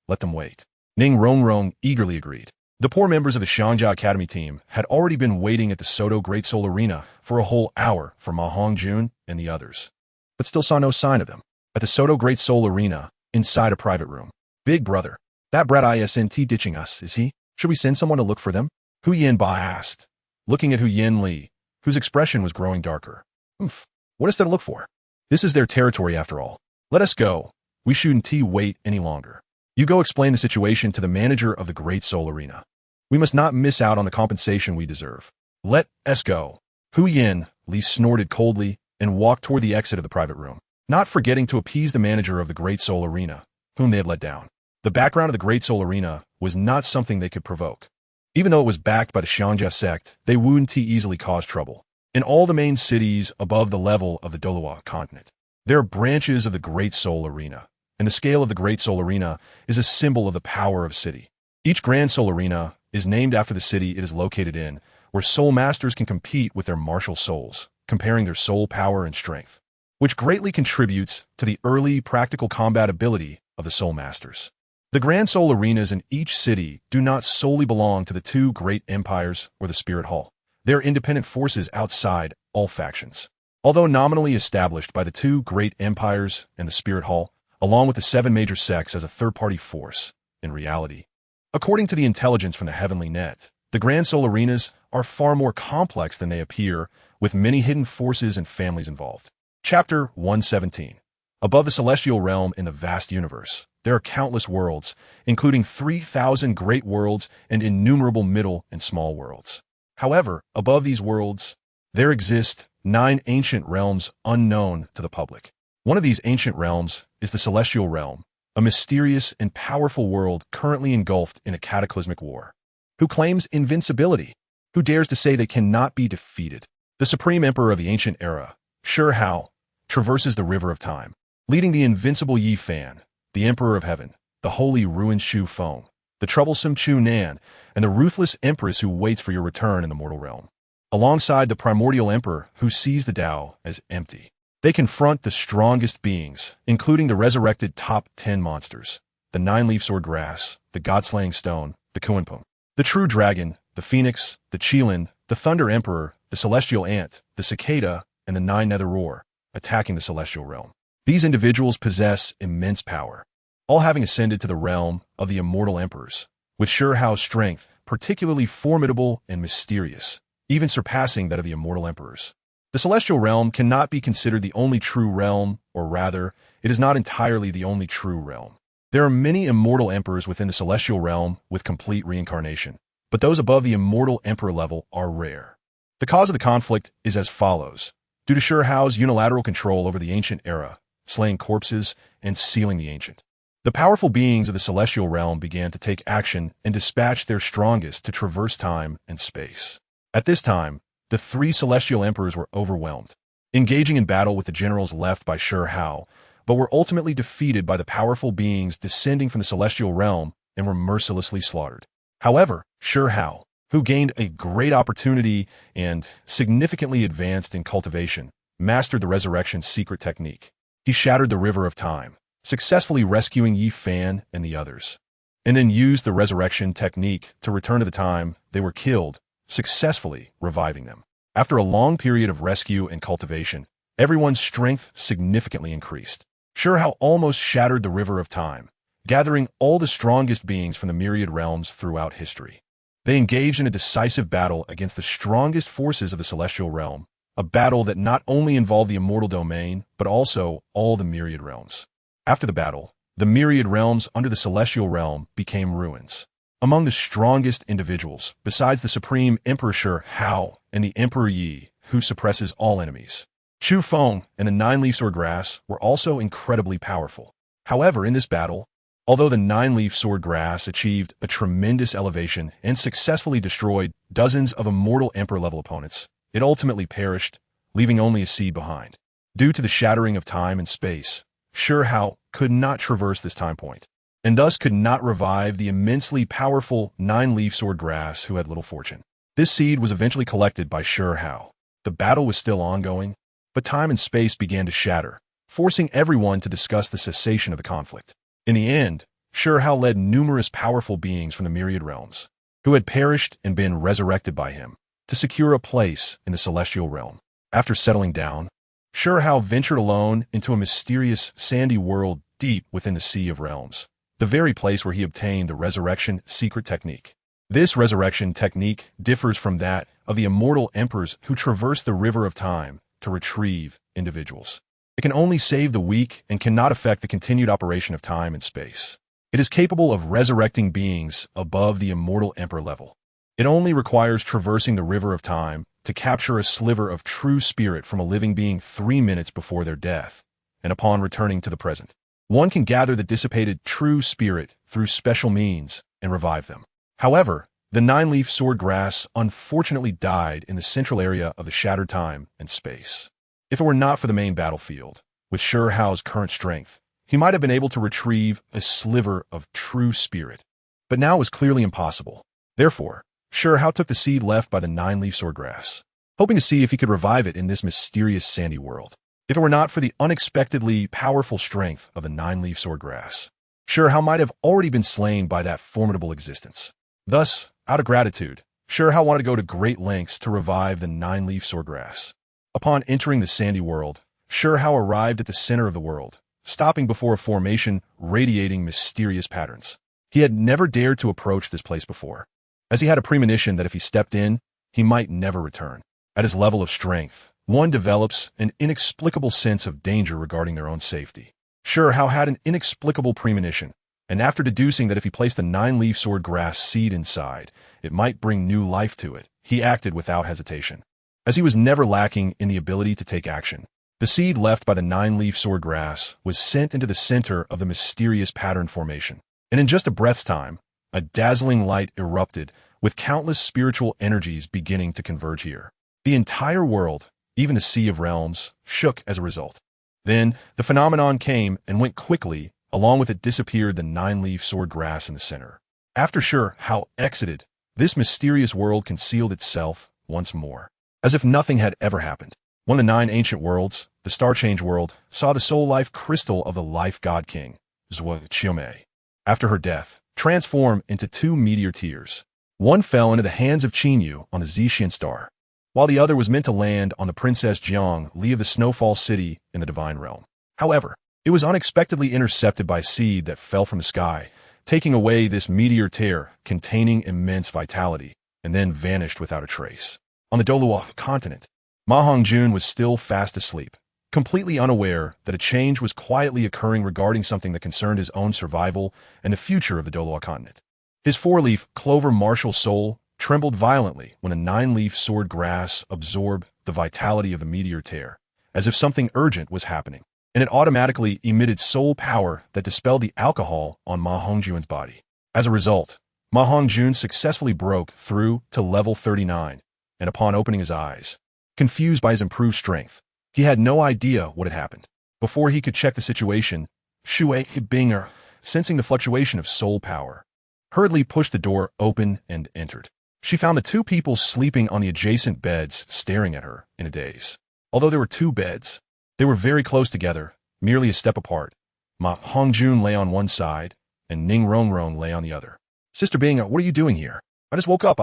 Let them wait." Ning Rongrong eagerly agreed. The poor members of the Xiangjia Academy team had already been waiting at the Soto Great Soul Arena for a whole hour for MaHongjun and the others, but still saw no sign of them. At the Soto Great Soul Arena, inside a private room, "Big Brother, that brat isn't ditching us, is he? Should we send someone to look for them?" Hu Yanba asked, looking at Hu Yanli, whose expression was growing darker. What is there to look for? This is their territory after all. Let us go. We shouldn't wait any longer." You go explain the situation to the manager of the Great Soul Arena. We must not miss out on the compensation we deserve. Let us go. Hu Yin, Li snorted coldly and walked toward the exit of the private room, not forgetting to appease the manager of the Great Soul Arena, whom they had let down. The background of the Great Soul Arena was not something they could provoke. Even though it was backed by the Xiangjia sect, they wouldn't easily cause trouble. In all the main cities above the level of the Douluo continent, there are branches of the Great Soul Arena, and the scale of the Great Soul Arena is a symbol of the power of a city. Each Grand Soul Arena is named after the city it is located in, where soul masters can compete with their martial souls, comparing their soul power and strength, which greatly contributes to the early practical combat ability of the soul masters. The Grand Soul Arenas in each city do not solely belong to the two great empires or the Spirit Hall. They are independent forces outside all factions. Although nominally established by the two great empires and the Spirit Hall, along with the 7 major sects as a third-party force, in reality, according to the intelligence from the Heavenly Net, the Grand Soul Arenas are far more complex than they appear, with many hidden forces and families involved. Chapter 117. Above the celestial realm in the vast universe, there are countless worlds, including 3,000 great worlds and innumerable middle and small worlds. However, above these worlds, there exist 9 ancient realms unknown to the public. One of these ancient realms is the Celestial Realm, a mysterious and powerful world currently engulfed in a cataclysmic war. Who claims invincibility? Who dares to say they cannot be defeated? The Supreme Emperor of the ancient era, Shi Hao, traverses the river of time, leading the invincible Yi Fan, the Emperor of Heaven, the holy ruined Shu Feng, the troublesome Chu Nan, and the ruthless Empress who waits for your return in the mortal realm. Alongside the primordial Emperor who sees the Tao as empty, they confront the strongest beings, including the resurrected top 10 monsters, the 9-leaf sword grass, the god-slaying stone, the Kuanpung, the true dragon, the phoenix, the Qilin, the thunder emperor, the celestial ant, the cicada, and the 9 nether roar, attacking the celestial realm. These individuals possess immense power, all having ascended to the realm of the immortal emperors, with Shi Hao's strength particularly formidable and mysterious, even surpassing that of the immortal emperors. The celestial realm cannot be considered the only true realm, or rather, it is not entirely the only true realm. There are many immortal emperors within the celestial realm with complete reincarnation, but those above the immortal emperor level are rare. The cause of the conflict is as follows. Due to Shi Hao's unilateral control over the ancient era, slaying corpses and sealing the ancient, the powerful beings of the celestial realm began to take action and dispatch their strongest to traverse time and space. At this time, the 3 celestial emperors were overwhelmed, engaging in battle with the generals left by Shi Hao, but were ultimately defeated by the powerful beings descending from the celestial realm and were mercilessly slaughtered. However, Shi Hao, who gained a great opportunity and significantly advanced in cultivation, mastered the resurrection secret technique. He shattered the river of time, successfully rescuing Yi Fan and the others, and then used the resurrection technique to return to the time they were killed, successfully reviving them. After a long period of rescue and cultivation, everyone's strength significantly increased. Shi Hao almost shattered the river of time, gathering all the strongest beings from the myriad realms throughout history. They engaged in a decisive battle against the strongest forces of the celestial realm, a battle that not only involved the immortal domain, but also all the myriad realms. After the battle, the myriad realms under the celestial realm became ruins. Among the strongest individuals, besides the Supreme Emperor Shi Hao and the Emperor Yi, who suppresses all enemies, Shu Feng and the 9-leaf sword grass were also incredibly powerful. However, in this battle, although the 9-leaf sword grass achieved a tremendous elevation and successfully destroyed dozens of immortal emperor-level opponents, it ultimately perished, leaving only a seed behind. Due to the shattering of time and space, Shi Hao could not traverse this time point, and thus could not revive the immensely powerful 9-leaf sword grass who had little fortune. This seed was eventually collected by Shi Hao. The battle was still ongoing, but time and space began to shatter, forcing everyone to discuss the cessation of the conflict. In the end, Shi Hao led numerous powerful beings from the myriad realms, who had perished and been resurrected by him, to secure a place in the celestial realm. After settling down, Shi Hao ventured alone into a mysterious sandy world deep within the Sea of Realms, the very place where he obtained the resurrection secret technique. This resurrection technique differs from that of the immortal emperors who traverse the river of time to retrieve individuals. It can only save the weak and cannot affect the continued operation of time and space. It is capable of resurrecting beings above the immortal emperor level. It only requires traversing the river of time to capture a sliver of true spirit from a living being 3 minutes before their death, and upon returning to the present. One can gather the dissipated true spirit through special means and revive them. However, the nine-leaf sword grass unfortunately died in the central area of the shattered time and space. If it were not for the main battlefield, with Sure Hao's current strength, he might have been able to retrieve a sliver of true spirit. But now it was clearly impossible. Therefore, Sure Hao took the seed left by the nine-leaf sword grass, hoping to see if he could revive it in this mysterious sandy world. If it were not for the unexpectedly powerful strength of the nine-leaf sword grass, Sure Hao might have already been slain by that formidable existence. Thus, out of gratitude, Sure Hao wanted to go to great lengths to revive the nine-leaf sword grass. Upon entering the sandy world, Sure Hao arrived at the center of the world, stopping before a formation radiating mysterious patterns. He had never dared to approach this place before, as he had a premonition that if he stepped in, he might never return. At his level of strength, one develops an inexplicable sense of danger regarding their own safety. Sure Hao had an inexplicable premonition, and after deducing that if he placed the nine-leaf sword grass seed inside, it might bring new life to it, he acted without hesitation. As he was never lacking in the ability to take action, the seed left by the nine-leaf sword grass was sent into the center of the mysterious pattern formation, and in just a breath's time, a dazzling light erupted, with countless spiritual energies beginning to converge here. The entire world, even the Sea of Realms, shook as a result. Then, the phenomenon came and went quickly, along with it disappeared the nine-leaf sword grass in the center. After Sure Hao exited, this mysterious world concealed itself once more, as if nothing had ever happened. One of the 9 ancient worlds, the Star Change world, saw the soul life crystal of the life god king, Zhuo Qiumei, after her death, transform into 2 meteor tears. One fell into the hands of Qinyu on the Zixian star, while the other was meant to land on the Princess Jiang Li of the Snowfall City in the Divine Realm. However, it was unexpectedly intercepted by a seed that fell from the sky, taking away this meteor tear containing immense vitality, and then vanished without a trace. On the Douluo continent, MaHongjun was still fast asleep, completely unaware that a change was quietly occurring regarding something that concerned his own survival and the future of the Douluo continent. His 4-leaf clover martial soul trembled violently when a 9-leaf sword grass absorbed the vitality of the meteor tear, as if something urgent was happening, and it automatically emitted soul power that dispelled the alcohol on MaHongjun's body. As a result, MaHongjun successfully broke through to level 39, and upon opening his eyes, confused by his improved strength, he had no idea what had happened. Before he could check the situation, Shui Binger, sensing the fluctuation of soul power, hurriedly pushed the door open and entered. She found the 2 people sleeping on the adjacent beds staring at her in a daze. Although there were 2 beds, they were very close together, merely a step apart. MaHongjun lay on one side, and Ning Rongrong lay on the other. Sister Binger, what are you doing here? I just woke up,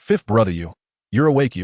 5th brother you're awake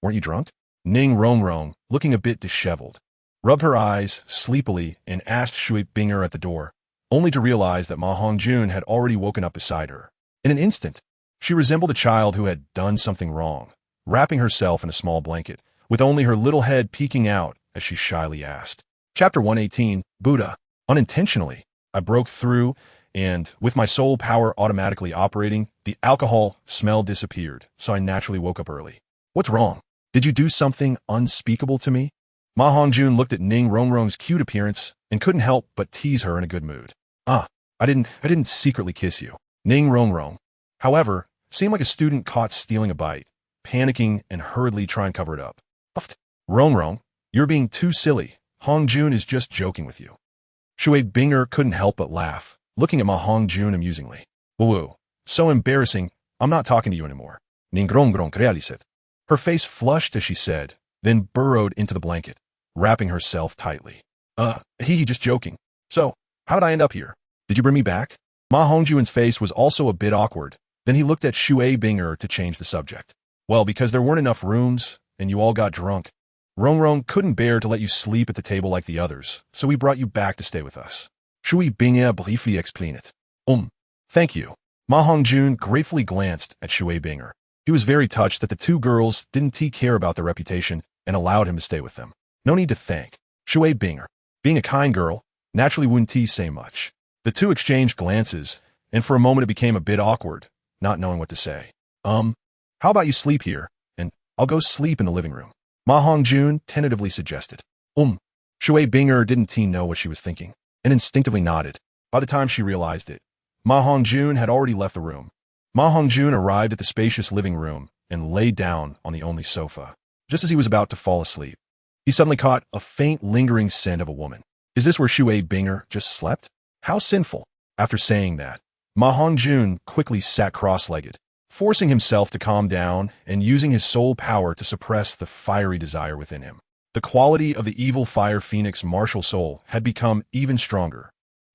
weren't you drunk? Ning Rongrong, looking a bit disheveled, rubbed her eyes sleepily and asked Shui Binger at the door, only to realize that MaHongjun had already woken up beside her. In an instant, she resembled a child who had done something wrong, wrapping herself in a small blanket, with only her little head peeking out as she shyly asked. Chapter 118, Buddha. Unintentionally, I broke through, and, with my soul power automatically operating, the alcohol smell disappeared, so I naturally woke up early. What's wrong? Did you do something unspeakable to me? MaHongjun looked at Ning Rongrong's cute appearance and couldn't help but tease her in a good mood. I didn't secretly kiss you. Ning Rongrong, however, seemed like a student caught stealing a bite, panicking and hurriedly trying to cover it up. Rongrong, you're being too silly. Hongjun is just joking with you. Shui Binger couldn't help but laugh, looking at MaHongjun amusingly. Woo, so embarrassing, I'm not talking to you anymore. Ning Rongrong realized. Her face flushed as she said, then burrowed into the blanket, wrapping herself tightly. Just joking. So, how did I end up here? Did you bring me back? MaHongjun's face was also a bit awkward. Then he looked at Shui Binger to change the subject. Well, because there weren't enough rooms, and you all got drunk. Rongrong couldn't bear to let you sleep at the table like the others, so we brought you back to stay with us. Shui Binger briefly explained. Thank you. MaHongjun gratefully glanced at Shui Binger. He was very touched that the 2 girls didn't care about their reputation and allowed him to stay with them. No need to thank. Shui Binger, being a kind girl, naturally wouldn't say much. The 2 exchanged glances, and for a moment it became a bit awkward, not knowing what to say. How about you sleep here, and I'll go sleep in the living room? MaHongjun tentatively suggested. Shui Binger didn't know what she was thinking, and instinctively nodded. By the time she realized it, MaHongjun had already left the room. MaHongjun arrived at the spacious living room and laid down on the only sofa. Just as he was about to fall asleep, he suddenly caught a faint, lingering scent of a woman. Is this where Shui Binger just slept? How sinful. After saying that, MaHongjun quickly sat cross-legged, forcing himself to calm down and using his soul power to suppress the fiery desire within him. The quality of the evil fire phoenix martial soul had become even stronger,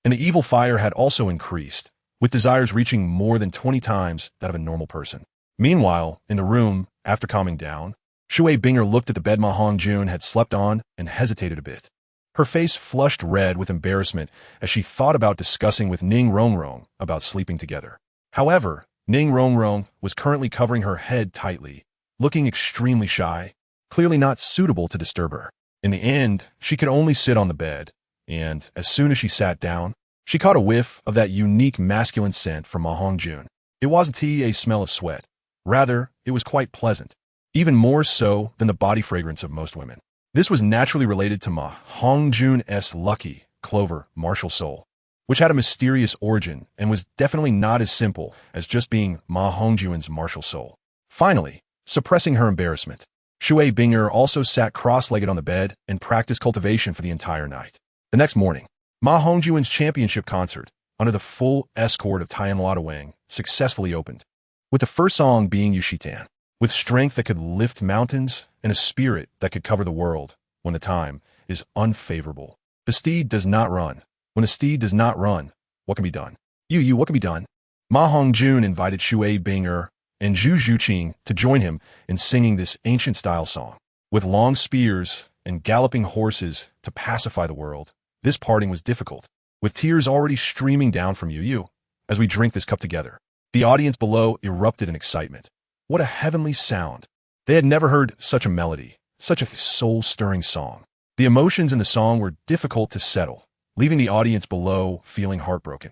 and the evil fire had also increased, with desires reaching more than 20 times that of a normal person. Meanwhile, in the room, after calming down, Shui Binger looked at the bed MaHongjun had slept on and hesitated a bit. Her face flushed red with embarrassment as she thought about discussing with Ning Rongrong about sleeping together. However, Ning Rongrong was currently covering her head tightly, looking extremely shy, clearly not suitable to disturb her. In the end, she could only sit on the bed, and as soon as she sat down, she caught a whiff of that unique masculine scent from MaHongjun. It wasn't a smell of sweat. Rather, it was quite pleasant, even more so than the body fragrance of most women. This was naturally related to MaHongjun's lucky, clover, martial soul, which had a mysterious origin and was definitely not as simple as just being MaHongjun's martial soul. Finally, suppressing her embarrassment, Shui Binger also sat cross-legged on the bed and practiced cultivation for the entire night. The next morning, MaHongjun's championship concert, under the full escort of Tianlada Wang, successfully opened, with the first song being Yushitan. With strength that could lift mountains and a spirit that could cover the world when the time is unfavorable. The steed does not run. When the steed does not run, what can be done? What can be done? MaHongjun invited Shui Binger and Zhu Zhuqing to join him in singing this ancient-style song. With long spears and galloping horses to pacify the world, this parting was difficult, with tears already streaming down from Yu as we drink this cup together. The audience below erupted in excitement. What a heavenly sound. They had never heard such a melody, such a soul-stirring song. The emotions in the song were difficult to settle, leaving the audience below feeling heartbroken.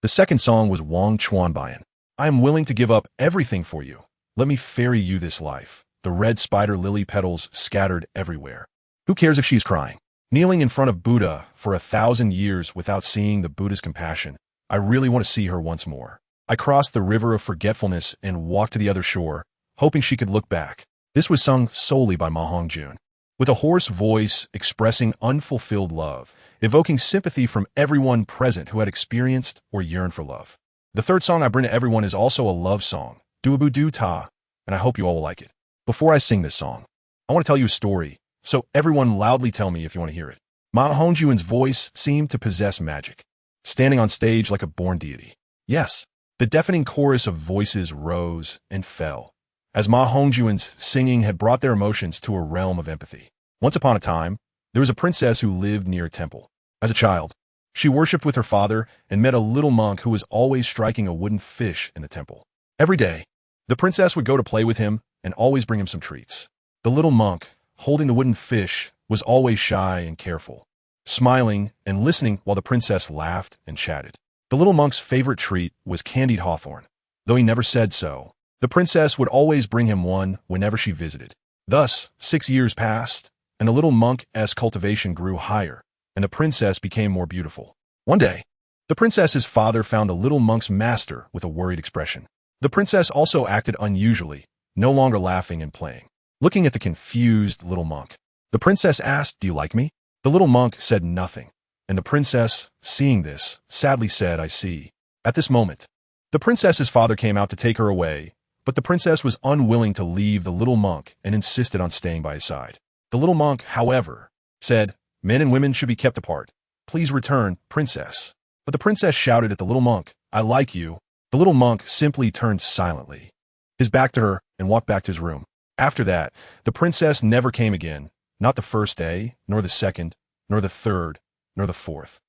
The second song was Wang Chuanbayan. I am willing to give up everything for you. Let me ferry you this life. The red spider lily petals scattered everywhere. Who cares if she's crying? Kneeling in front of Buddha for 1,000 years without seeing the Buddha's compassion, I really want to see her once more. I crossed the river of forgetfulness and walked to the other shore, hoping she could look back. This was sung solely by MaHongjun, with a hoarse voice expressing unfulfilled love, evoking sympathy from everyone present who had experienced or yearned for love. The third song I bring to everyone is also a love song, Duabu Ta, and I hope you all will like it. Before I sing this song, I want to tell you a story, so everyone loudly tell me if you want to hear it. MaHongjun's voice seemed to possess magic, standing on stage like a born deity. Yes. The deafening chorus of voices rose and fell, as MaHongjun's singing had brought their emotions to a realm of empathy. Once upon a time, there was a princess who lived near a temple. As a child, she worshipped with her father and met a little monk who was always striking a wooden fish in the temple. Every day, the princess would go to play with him and always bring him some treats. The little monk, holding the wooden fish, was always shy and careful, smiling and listening while the princess laughed and chatted. The little monk's favorite treat was candied hawthorn. Though he never said so, the princess would always bring him one whenever she visited. Thus, 6 years passed, and the little monk's cultivation grew higher, and the princess became more beautiful. One day, the princess's father found the little monk's master with a worried expression. The princess also acted unusually, no longer laughing and playing. Looking at the confused little monk, the princess asked, "Do you like me?" The little monk said nothing. And the princess, seeing this, sadly said, "I see." At this moment, the princess's father came out to take her away, but the princess was unwilling to leave the little monk and insisted on staying by his side. The little monk, however, said, "Men and women should be kept apart. Please return, princess." But the princess shouted at the little monk, "I like you." The little monk simply turned silently, his back to her, and walked back to his room. After that, the princess never came again, not the first day, nor the second, nor the third, nor the fourth.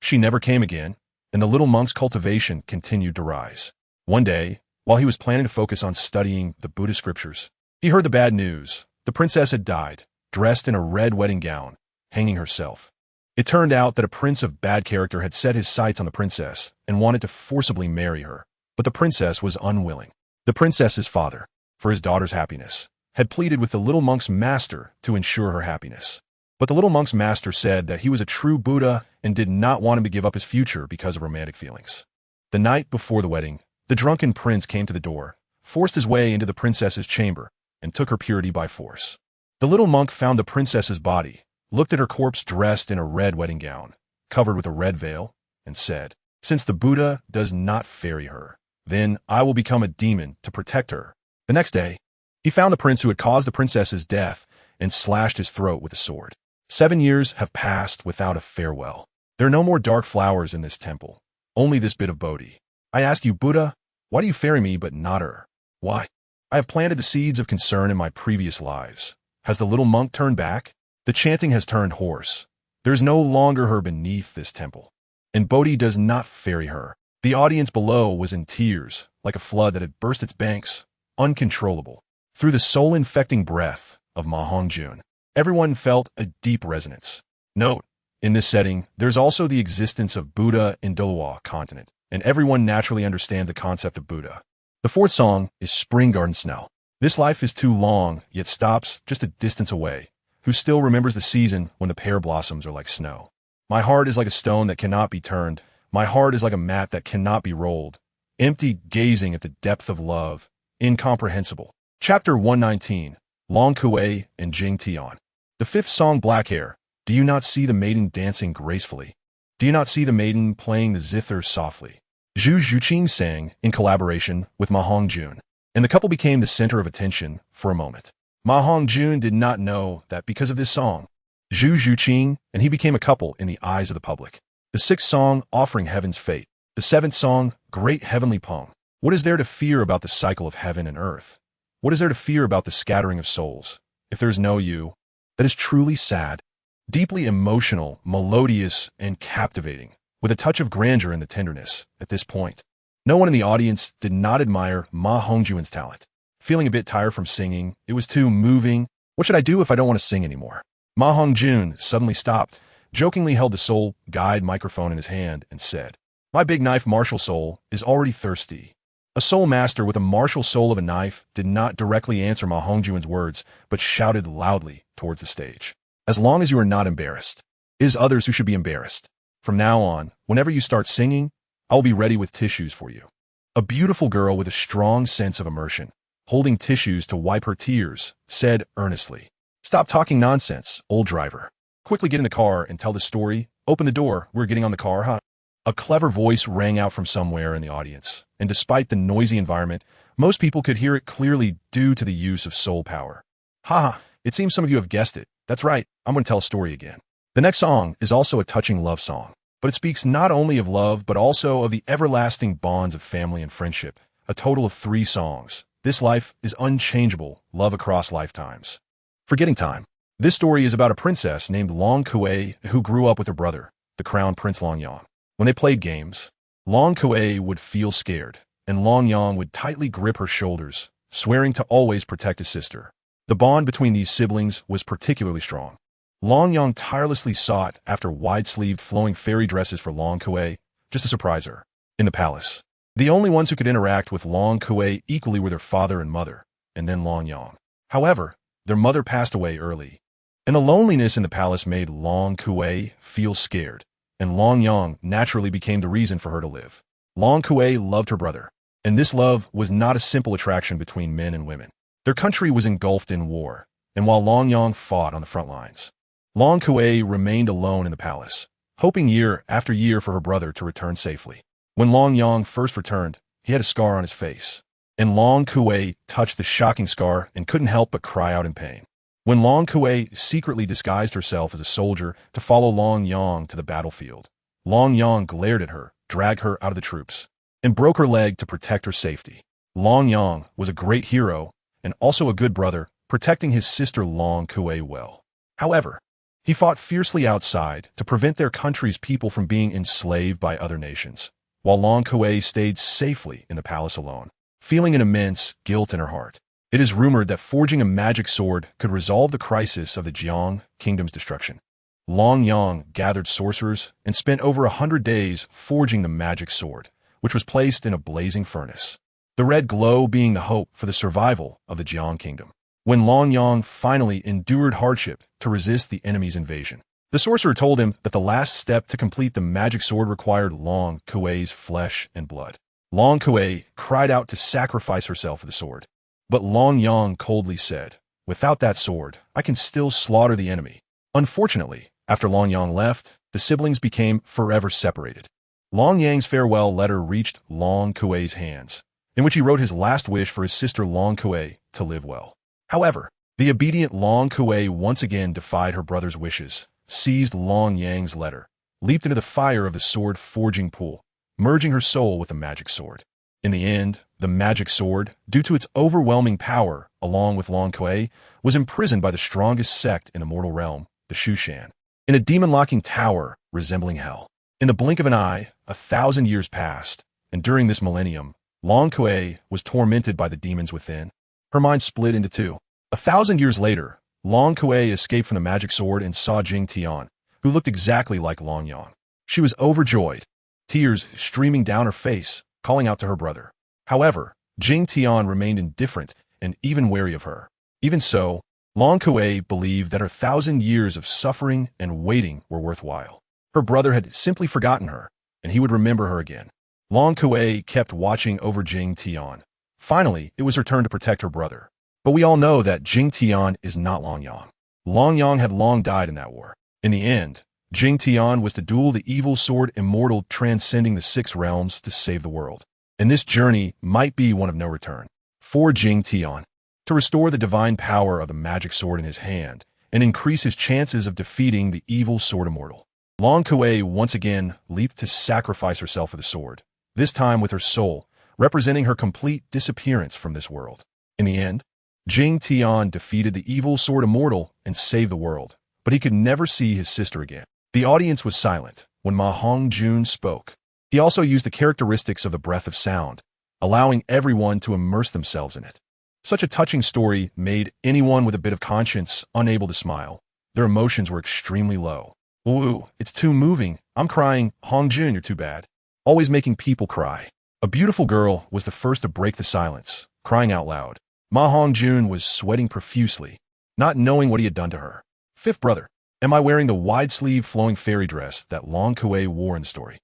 She never came again, and the little monk's cultivation continued to rise. One day, while he was planning to focus on studying the Buddhist scriptures, he heard the bad news. The princess had died, dressed in a red wedding gown, hanging herself. It turned out that a prince of bad character had set his sights on the princess and wanted to forcibly marry her, but the princess was unwilling. The princess's father, for his daughter's happiness, had pleaded with the little monk's master to ensure her happiness. But the little monk's master said that he was a true Buddha and did not want him to give up his future because of romantic feelings. The night before the wedding, the drunken prince came to the door, forced his way into the princess's chamber, and took her purity by force. The little monk found the princess's body, looked at her corpse dressed in a red wedding gown, covered with a red veil, and said, "Since the Buddha does not ferry her, then I will become a demon to protect her." The next day, he found the prince who had caused the princess's death and slashed his throat with a sword. 7 years have passed without a farewell. There are no more dark flowers in this temple, only this bit of Bodhi. I ask you, Buddha, why do you ferry me but not her? Why? I have planted the seeds of concern in my previous lives. Has the little monk turned back? The chanting has turned hoarse. There is no longer her beneath this temple. And Bodhi does not ferry her. The audience below was in tears, like a flood that had burst its banks, uncontrollable. Through the soul-infecting breath of MaHongjun, everyone felt a deep resonance. Note, in this setting, there's also the existence of Buddha in Douluo continent, and everyone naturally understands the concept of Buddha. The fourth song is Spring Garden Snow. This life is too long, yet stops just a distance away. Who still remembers the season when the pear blossoms are like snow? My heart is like a stone that cannot be turned. My heart is like a mat that cannot be rolled. Empty gazing at the depth of love. Incomprehensible. Chapter 119, Long Kue and Jing Tian. The fifth song, Black Hair. Do you not see the maiden dancing gracefully? Do you not see the maiden playing the zither softly? Zhu Zhuqing sang in collaboration with MaHongjun, and the couple became the center of attention for a moment. MaHongjun did not know that because of this song, Zhu Zhuqing and he became a couple in the eyes of the public. The sixth song, Offering Heaven's Fate. The seventh song, Great Heavenly Pong. What is there to fear about the cycle of heaven and earth? What is there to fear about the scattering of souls? If there is no you, that is truly sad, deeply emotional, melodious, and captivating, with a touch of grandeur in the tenderness at this point. No one in the audience did not admire MaHongjun's talent. Feeling a bit tired from singing, it was too moving. What should I do if I don't want to sing anymore? MaHongjun suddenly stopped, jokingly held the soul guide microphone in his hand, and said, "My big knife martial soul is already thirsty." A soul master with a martial soul of a knife did not directly answer MaHongjun's words, but shouted loudly towards the stage. "As long as you are not embarrassed, it is others who should be embarrassed. From now on, whenever you start singing, I will be ready with tissues for you." A beautiful girl with a strong sense of immersion, holding tissues to wipe her tears, said earnestly, "Stop talking nonsense, old driver. Quickly get in the car and tell the story. Open the door, we're getting on the car, huh?" A clever voice rang out from somewhere in the audience, and despite the noisy environment, most people could hear it clearly due to the use of soul power. "Ha, it seems some of you have guessed it. That's right, I'm going to tell a story again." The next song is also a touching love song, but it speaks not only of love, but also of the everlasting bonds of family and friendship. A total of 3 songs. This life is unchangeable, love across lifetimes. Forgetting time. This story is about a princess named Long Kue who grew up with her brother, the crown prince Long Yang. When they played games, Long Kue would feel scared, and Long Yang would tightly grip her shoulders, swearing to always protect his sister. The bond between these siblings was particularly strong. Long Yang tirelessly sought after wide-sleeved flowing fairy dresses for Long Kue, just to surprise her. In the palace, the only ones who could interact with Long Kue equally were their father and mother, and then Long Yang. However, their mother passed away early, and the loneliness in the palace made Long Kue feel scared, and Long Yang naturally became the reason for her to live. Long Kue loved her brother, and this love was not a simple attraction between men and women. Their country was engulfed in war, and while Long Yang fought on the front lines, Long Kue remained alone in the palace, hoping year after year for her brother to return safely. When Long Yang first returned, he had a scar on his face, and Long Kue touched the shocking scar and couldn't help but cry out in pain. When Long Kue secretly disguised herself as a soldier to follow Long Yang to the battlefield, Long Yang glared at her, dragged her out of the troops, and broke her leg to protect her safety. Long Yang was a great hero and also a good brother, protecting his sister Long Kue well. However, he fought fiercely outside to prevent their country's people from being enslaved by other nations, while Long Kue stayed safely in the palace alone, feeling an immense guilt in her heart. It is rumored that forging a magic sword could resolve the crisis of the Jiang kingdom's destruction. Long Yang gathered sorcerers and spent over 100 days forging the magic sword, which was placed in a blazing furnace. The red glow being the hope for the survival of the Jiang kingdom. When Long Yang finally endured hardship to resist the enemy's invasion, the sorcerer told him that the last step to complete the magic sword required Long Kuei's flesh and blood. Long Kuei cried out to sacrifice herself for the sword. But Long Yang coldly said, "Without that sword, I can still slaughter the enemy." Unfortunately, after Long Yang left, the siblings became forever separated. Long Yang's farewell letter reached Long Kuei's hands, in which he wrote his last wish for his sister Long Kuei to live well. However, the obedient Long Kuei once again defied her brother's wishes, seized Long Yang's letter, leaped into the fire of the sword-forging pool, merging her soul with the magic sword. In the end, the magic sword, due to its overwhelming power, along with Long Kuei, was imprisoned by the strongest sect in the mortal realm, the Shushan, in a demon-locking tower resembling hell. In the blink of an eye, 1,000 years passed, and during this millennium, Long Kuei was tormented by the demons within. Her mind split into two. 1,000 years later, Long Kuei escaped from the magic sword and saw Jing Tian, who looked exactly like Long Yang. She was overjoyed, tears streaming down her face, calling out to her brother. However, Jing Tian remained indifferent and even wary of her. Even so, Long Kuei believed that her 1,000 years of suffering and waiting were worthwhile. Her brother had simply forgotten her, and he would remember her again. Long Kuei kept watching over Jing Tian. Finally, it was her turn to protect her brother. But we all know that Jing Tian is not Long Yang. Long Yang had long died in that war. In the end, Jing Tian was to duel the evil sword immortal transcending the 6 realms to save the world. And this journey might be one of no return. For Jing Tian, to restore the divine power of the magic sword in his hand and increase his chances of defeating the evil sword immortal. Long Kuei once again leaped to sacrifice herself for the sword, this time with her soul, representing her complete disappearance from this world. In the end, Jing Tian defeated the evil sword immortal and saved the world, but he could never see his sister again. The audience was silent when MaHongjun spoke. He also used the characteristics of the breath of sound, allowing everyone to immerse themselves in it. Such a touching story made anyone with a bit of conscience unable to smile. Their emotions were extremely low. "Ooh, it's too moving. I'm crying. Hongjun, you're too bad. Always making people cry." A beautiful girl was the first to break the silence, crying out loud. MaHongjun was sweating profusely, not knowing what he had done to her. "Fifth brother, am I wearing the wide-sleeve flowing fairy dress that Long Kuei wore in the story?"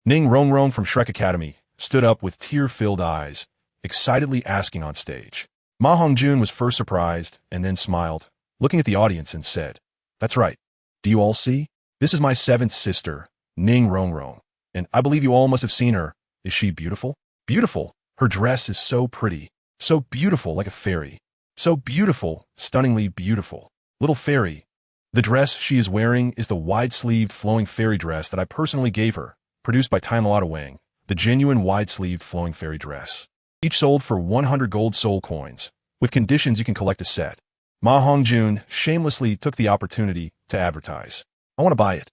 Ning Rongrong from Shrek Academy stood up with tear-filled eyes, excitedly asking on stage. MaHongjun was first surprised and then smiled, looking at the audience and said, "That's right. Do you all see? This is my 7th sister, Ning Rongrong, and I believe you all must have seen her. Is she beautiful? Beautiful. Her dress is so pretty, so beautiful like a fairy. So beautiful, stunningly beautiful. Little fairy. The dress she is wearing is the wide-sleeved flowing fairy dress that I personally gave her, produced by Tainlada Wang, the genuine wide-sleeved flowing fairy dress. Each sold for 100 gold soul coins. With conditions you can collect a set." MaHongjun shamelessly took the opportunity to advertise. "I want to buy it.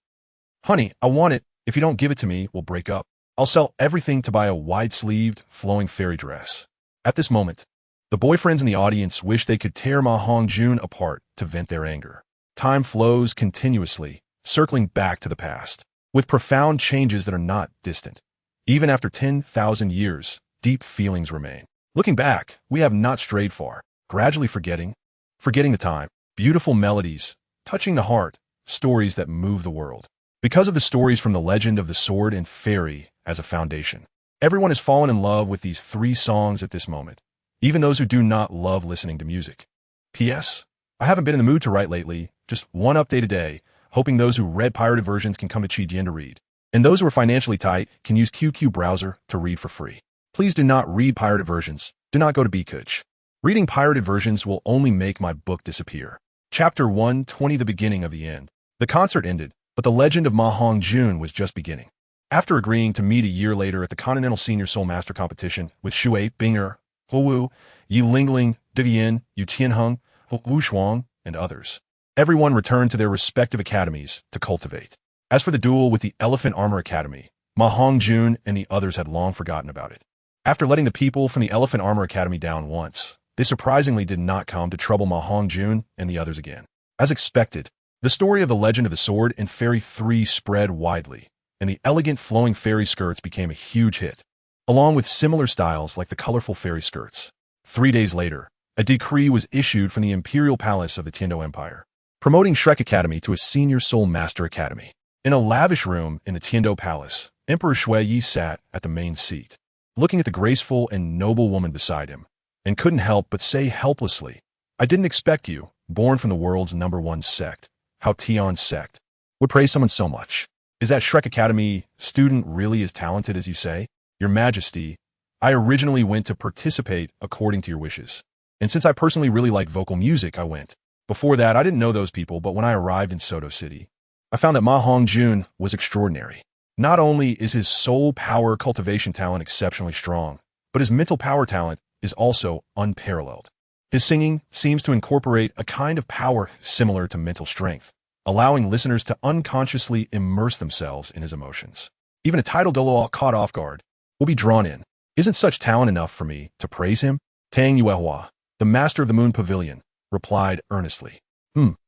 Honey, I want it. If you don't give it to me, we'll break up. I'll sell everything to buy a wide-sleeved, flowing fairy dress." At this moment, the boyfriends in the audience wished they could tear MaHongjun apart to vent their anger. Time flows continuously, circling back to the past, with profound changes that are not distant. Even after 10,000 years, deep feelings remain. Looking back, we have not strayed far, gradually forgetting the time, beautiful melodies, touching the heart, stories that move the world. Because of the stories from the legend of the sword and fairy as a foundation, everyone has fallen in love with these 3 songs at this moment, even those who do not love listening to music. P.S. I haven't been in the mood to write lately, just one update a day, hoping those who read pirated versions can come to Qijin to read. And those who are financially tight can use QQ browser to read for free. Please do not read pirated versions. Do not go to Bkuch. Reading pirated versions will only make my book disappear. Chapter 120, the beginning of the end. The concert ended, but the legend of MaHongjun was just beginning. After agreeing to meet a year later at the Continental Senior Soul Master Competition with Shui, Binger, Huwu, Yi Lingling, Divian, Yu Tianheng, Wu Shuang, and others, everyone returned to their respective academies to cultivate. As for the duel with the Elephant Armor Academy, MaHongjun and the others had long forgotten about it. After letting the people from the Elephant Armor Academy down once, they surprisingly did not come to trouble MaHongjun and the others again. As expected, The story of the Legend of the Sword and Fairy 3 spread widely, and the elegant flowing fairy skirts became a huge hit, along with similar styles like the colorful fairy skirts. 3 days later, a decree was issued from the Imperial Palace of the Tiando Empire, promoting Shrek Academy to a Senior Soul Master Academy. In a lavish room in the Tiando Palace, Emperor Shui Yi sat at the main seat, looking at the graceful and noble woman beside him, and couldn't help but say helplessly, "I didn't expect you, born from the world's #1 sect, how Tian sect, would praise someone so much. Is that Shrek Academy student really as talented as you say? Your Majesty, I originally went to participate according to your wishes. And since I personally really like vocal music, I went. Before that, I didn't know those people, but when I arrived in Soto City, I found that MaHongjun was extraordinary. Not only is his soul power cultivation talent exceptionally strong, but his mental power talent is also unparalleled. His singing seems to incorporate a kind of power similar to mental strength, allowing listeners to unconsciously immerse themselves in his emotions. Even a title Douluo caught off guard will be drawn in. Isn't such talent enough for me to praise him? Tang Yuehua, the master of the Moon Pavilion, replied earnestly.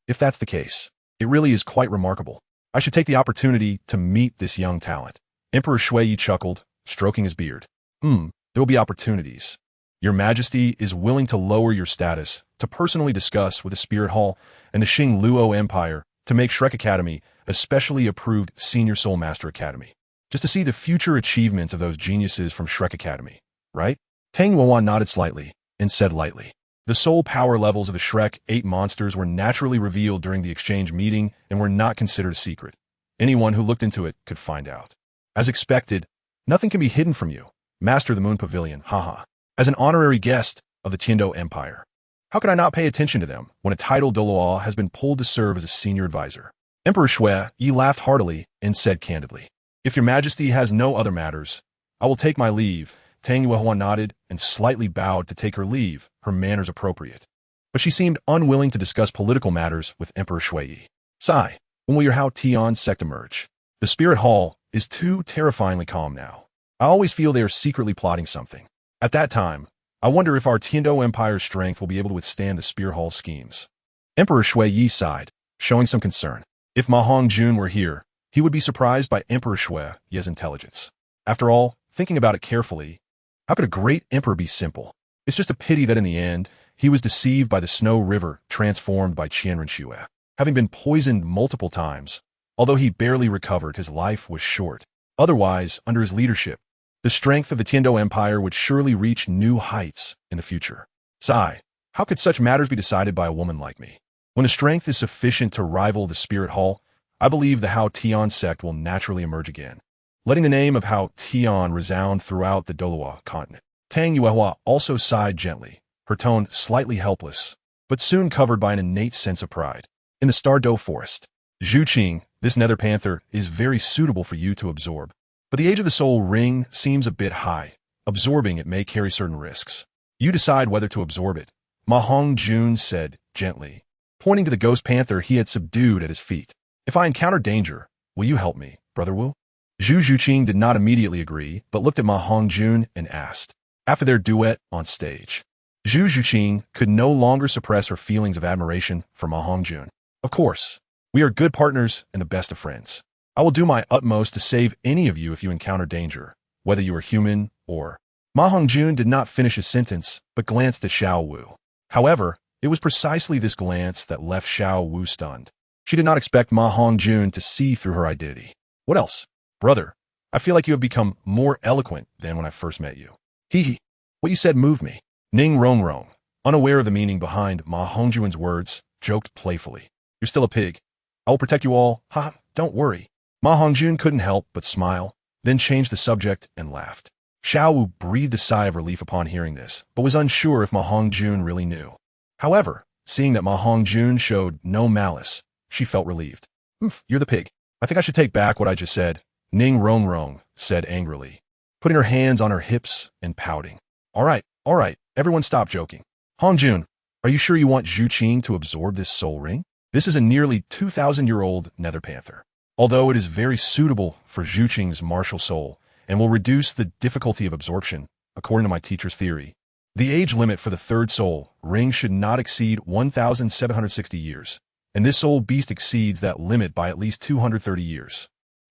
If that's the case, it really is quite remarkable. I should take the opportunity to meet this young talent. Emperor Shui Yi chuckled, stroking his beard. There will be opportunities. Your Majesty is willing to lower your status to personally discuss with the Spirit Hall and the Xing Luo Empire to make Shrek Academy a specially approved Senior Soul Master Academy. Just to see the future achievements of those geniuses from Shrek Academy, right? Tang Yuehua nodded slightly and said lightly. The soul power levels of the Shrek 8 monsters were naturally revealed during the exchange meeting and were not considered a secret. Anyone who looked into it could find out. As expected, nothing can be hidden from you, Master of the Moon Pavilion, haha. As an honorary guest of the Tiando Empire, how could I not pay attention to them when a title Douluo has been pulled to serve as a senior advisor? Emperor Shui Yi laughed heartily and said candidly, If your Majesty has no other matters, I will take my leave. Tang Yuehua nodded and slightly bowed to take her leave, her manners appropriate. But she seemed unwilling to discuss political matters with Emperor Shui Yi. Sigh, when will your Hao Tian sect emerge? The Spirit Hall is too terrifyingly calm now. I always feel they are secretly plotting something. At that time, I wonder if our Tiando Empire's strength will be able to withstand the Spirit Hall schemes. Emperor Shui Yi sighed, showing some concern. If MaHongjun were here, he would be surprised by Emperor Shui Yi's intelligence. After all, thinking about it carefully, how could a great emperor be simple? It's just a pity that in the end, he was deceived by the Snow River transformed by Qianren Shui. Having been poisoned multiple times, although he barely recovered, his life was short. Otherwise, under his leadership, the strength of the Tiando Empire would surely reach new heights in the future. Sigh, how could such matters be decided by a woman like me? When the strength is sufficient to rival the Spirit Hall, I believe the Hao Tian sect will naturally emerge again, letting the name of Hao Tian resound throughout the Douluo continent. Tang Yuehua also sighed gently, her tone slightly helpless, but soon covered by an innate sense of pride. In the Stardow Forest, Zhu Qing, this nether panther, is very suitable for you to absorb. But the age of the soul ring seems a bit high. Absorbing it may carry certain risks. You decide whether to absorb it, MaHongjun said gently, pointing to the ghost panther he had subdued at his feet. If I encounter danger, will you help me, Brother Wu? Zhu Qing did not immediately agree, but looked at MaHongjun and asked. After their duet on stage, Zhu Qing could no longer suppress her feelings of admiration for MaHongjun. Of course, we are good partners and the best of friends. I will do my utmost to save any of you if you encounter danger, whether you are human or... MaHongjun did not finish his sentence, but glanced at Xiao Wu. However, it was precisely this glance that left Xiao Wu stunned. She did not expect MaHongjun to see through her identity. What else? Brother, I feel like you have become more eloquent than when I first met you. Hee, what you said moved me. Ning Rongrong, unaware of the meaning behind MaHongjun's words, joked playfully. You're still a pig. I will protect you all. Ha, don't worry. MaHongjun couldn't help but smile, then changed the subject and laughed. Xiao Wu breathed a sigh of relief upon hearing this, but was unsure if MaHongjun really knew. However, seeing that MaHongjun showed no malice, she felt relieved. You're the pig. I think I should take back what I just said, Ning Rongrong said angrily, putting her hands on her hips and pouting. All right, everyone stop joking. Hongjun, are you sure you want Zhu Qing to absorb this soul ring? This is a nearly 2,000-year-old nether panther. Although it is very suitable for Zhu Qing's martial soul and will reduce the difficulty of absorption, according to my teacher's theory, the age limit for the third soul ring should not exceed 1,760 years, and this soul beast exceeds that limit by at least 230 years.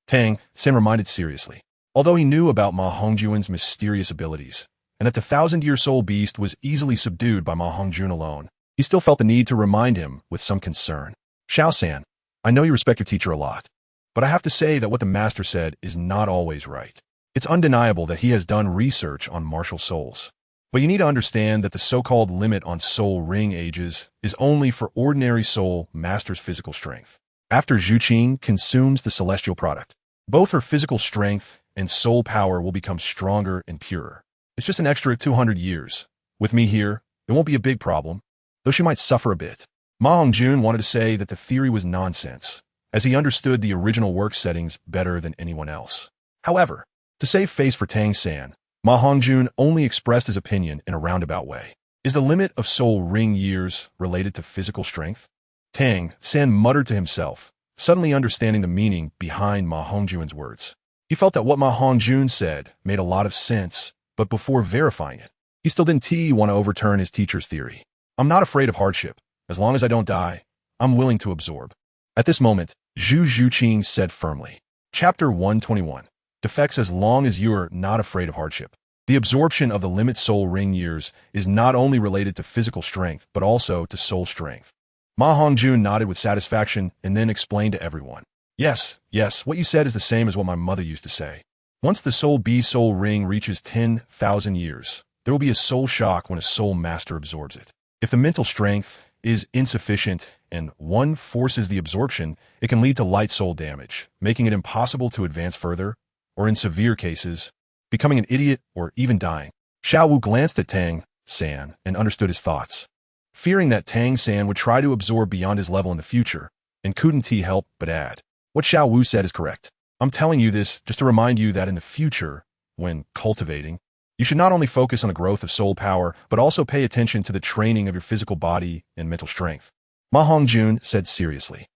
Tang San reminded seriously. Although he knew about MaHongjun's mysterious abilities, and that the 1,000-year soul beast was easily subdued by MaHongjun alone, he still felt the need to remind him with some concern. Xiao San, I know you respect your teacher a lot, but I have to say that what the master said is not always right. It's undeniable that he has done research on martial souls. But you need to understand that the so-called limit on soul ring ages is only for ordinary soul master's physical strength. After Zhu Qing consumes the celestial product, both her physical strength and soul power will become stronger and purer. It's just an extra 200 years. With me here, it won't be a big problem, though she might suffer a bit. MaHongjun wanted to say that the theory was nonsense, as he understood the original work settings better than anyone else. However, to save face for Tang San, MaHongjun only expressed his opinion in a roundabout way. Is the limit of soul ring years related to physical strength? Tang San muttered to himself, suddenly understanding the meaning behind MaHongjun's words. He felt that what MaHongjun said made a lot of sense, but before verifying it, he still didn't want to overturn his teacher's theory. I'm not afraid of hardship. As long as I don't die, I'm willing to absorb. At this moment, Zhu Qing said firmly. Chapter 121. Defects as long as you're not afraid of hardship. The absorption of the limit soul ring years is not only related to physical strength, but also to soul strength. MaHongjun nodded with satisfaction and then explained to everyone. Yes, what you said is the same as what my mother used to say. Once the soul soul ring reaches 10,000 years, there will be a soul shock when a soul master absorbs it. If the mental strength is insufficient and one forces the absorption, it can lead to light soul damage, making it impossible to advance further, or in severe cases, becoming an idiot or even dying. Xiao Wu glanced at Tang San and understood his thoughts. Fearing that Tang San would try to absorb beyond his level in the future, and couldn't he help but add, what Xiao Wu said is correct. I'm telling you this just to remind you that in the future, when cultivating, you should not only focus on the growth of soul power, but also pay attention to the training of your physical body and mental strength. MaHongjun said seriously.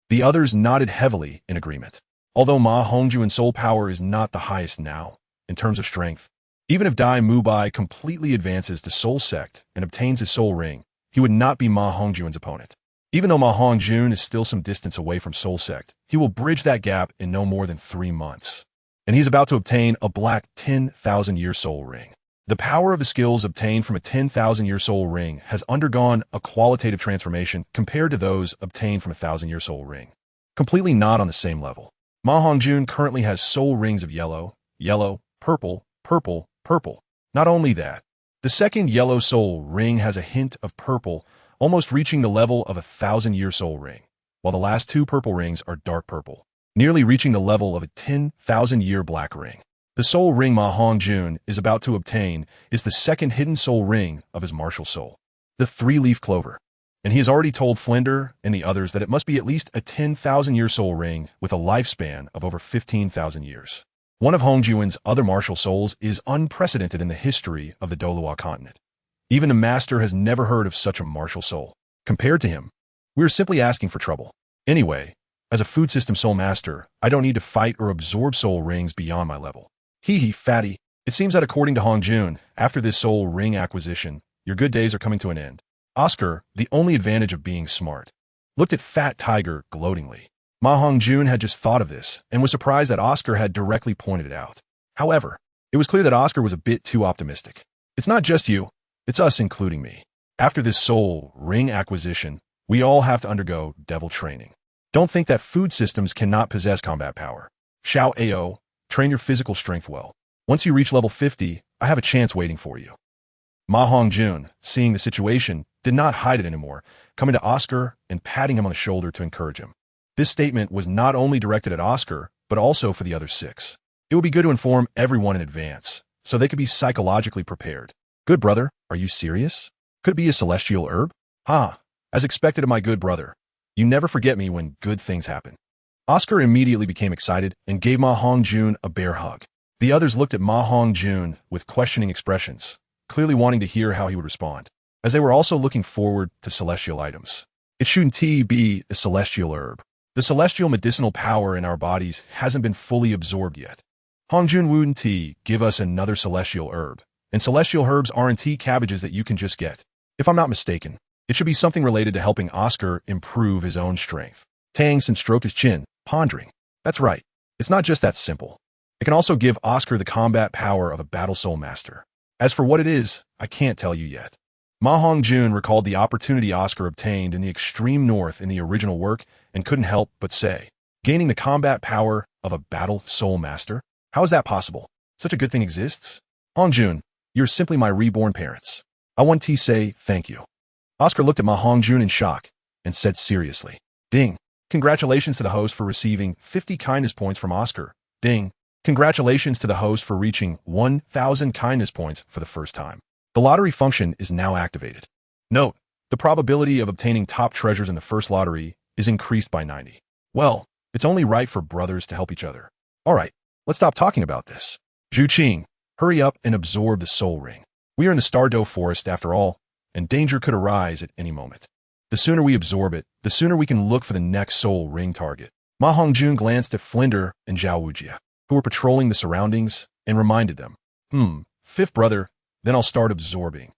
The others nodded heavily in agreement. Although MaHongjun's soul power is not the highest now, in terms of strength, even if Dai Mubai completely advances to Soul Sect and obtains his soul ring, he would not be MaHongjun's opponent. Even though MaHongjun is still some distance away from Soul Sect, he will bridge that gap in no more than 3 months. And he's about to obtain a black 10,000-year soul ring. The power of the skills obtained from a 10,000-year soul ring has undergone a qualitative transformation compared to those obtained from a 1,000-year soul ring. Completely not on the same level. MaHongjun currently has soul rings of yellow, purple, purple. Not only that, the second yellow soul ring has a hint of purple, almost reaching the level of a 1,000-year soul ring, while the last 2 purple rings are dark purple, nearly reaching the level of a 10,000-year black ring. The soul ring MaHongjun is about to obtain is the second hidden soul ring of his martial soul, the 3-leaf clover. And he has already told Flinder and the others that it must be at least a 10,000-year soul ring with a lifespan of over 15,000 years. One of Hongjun's other martial souls is unprecedented in the history of the Douluo continent. Even the master has never heard of such a martial soul. Compared to him, we are simply asking for trouble. Anyway, as a food system soul master, I don't need to fight or absorb soul rings beyond my level. Hee fatty. It seems that according to Hongjun, after this soul ring acquisition, your good days are coming to an end. Oscar, the only advantage of being smart, looked at Fat Tiger gloatingly. MaHongjun had just thought of this and was surprised that Oscar had directly pointed it out. However, it was clear that Oscar was a bit too optimistic. It's not just you, it's us including me. After this soul ring acquisition, we all have to undergo devil training. Don't think that food systems cannot possess combat power. Xiao Ao, train your physical strength well. Once you reach level 50, I have a chance waiting for you. MaHongjun, seeing the situation, did not hide it anymore, coming to Oscar and patting him on the shoulder to encourage him. This statement was not only directed at Oscar, but also for the other 6. It would be good to inform everyone in advance, so they could be psychologically prepared. Good brother, are you serious? Could it be a celestial herb? As expected of my good brother. You never forget me when good things happen. Oscar immediately became excited and gave MaHongjun a bear hug. The others looked at MaHongjun with questioning expressions, clearly wanting to hear how he would respond, as they were also looking forward to celestial items. It shouldn't be a celestial herb. The celestial medicinal power in our bodies hasn't been fully absorbed yet. Hongjun wouldn't give us another celestial herb, and celestial herbs aren't cabbages that you can just get. If I'm not mistaken, It should be something related to helping Oscar improve his own strength. Tang San stroked his chin, pondering. That's right. It's not just that simple. It can also give Oscar the combat power of a battle soul master. As for what it is, I can't tell you yet. MaHongjun recalled the opportunity Oscar obtained in the extreme north in the original work and couldn't help but say, gaining the combat power of a battle soul master? How is that possible? Such a good thing exists? Hongjun, you're simply my reborn parents. I want to say thank you. Oscar looked at MaHongjun in shock and said seriously, Ding. Congratulations to the host for receiving 50 kindness points from Oscar. Ding. Congratulations to the host for reaching 1,000 kindness points for the first time. The lottery function is now activated. Note, the probability of obtaining top treasures in the first lottery is increased by 90. Well, it's only right for brothers to help each other. All right, let's stop talking about this. Zhu Qing, hurry up and absorb the soul ring. We are in the Stardow Forest after all, and danger could arise at any moment. The sooner we absorb it, the sooner we can look for the next soul ring target. MaHongjun glanced at Flinder and Zhao Wujia, who were patrolling the surroundings, and reminded them, fifth brother, then I'll start absorbing.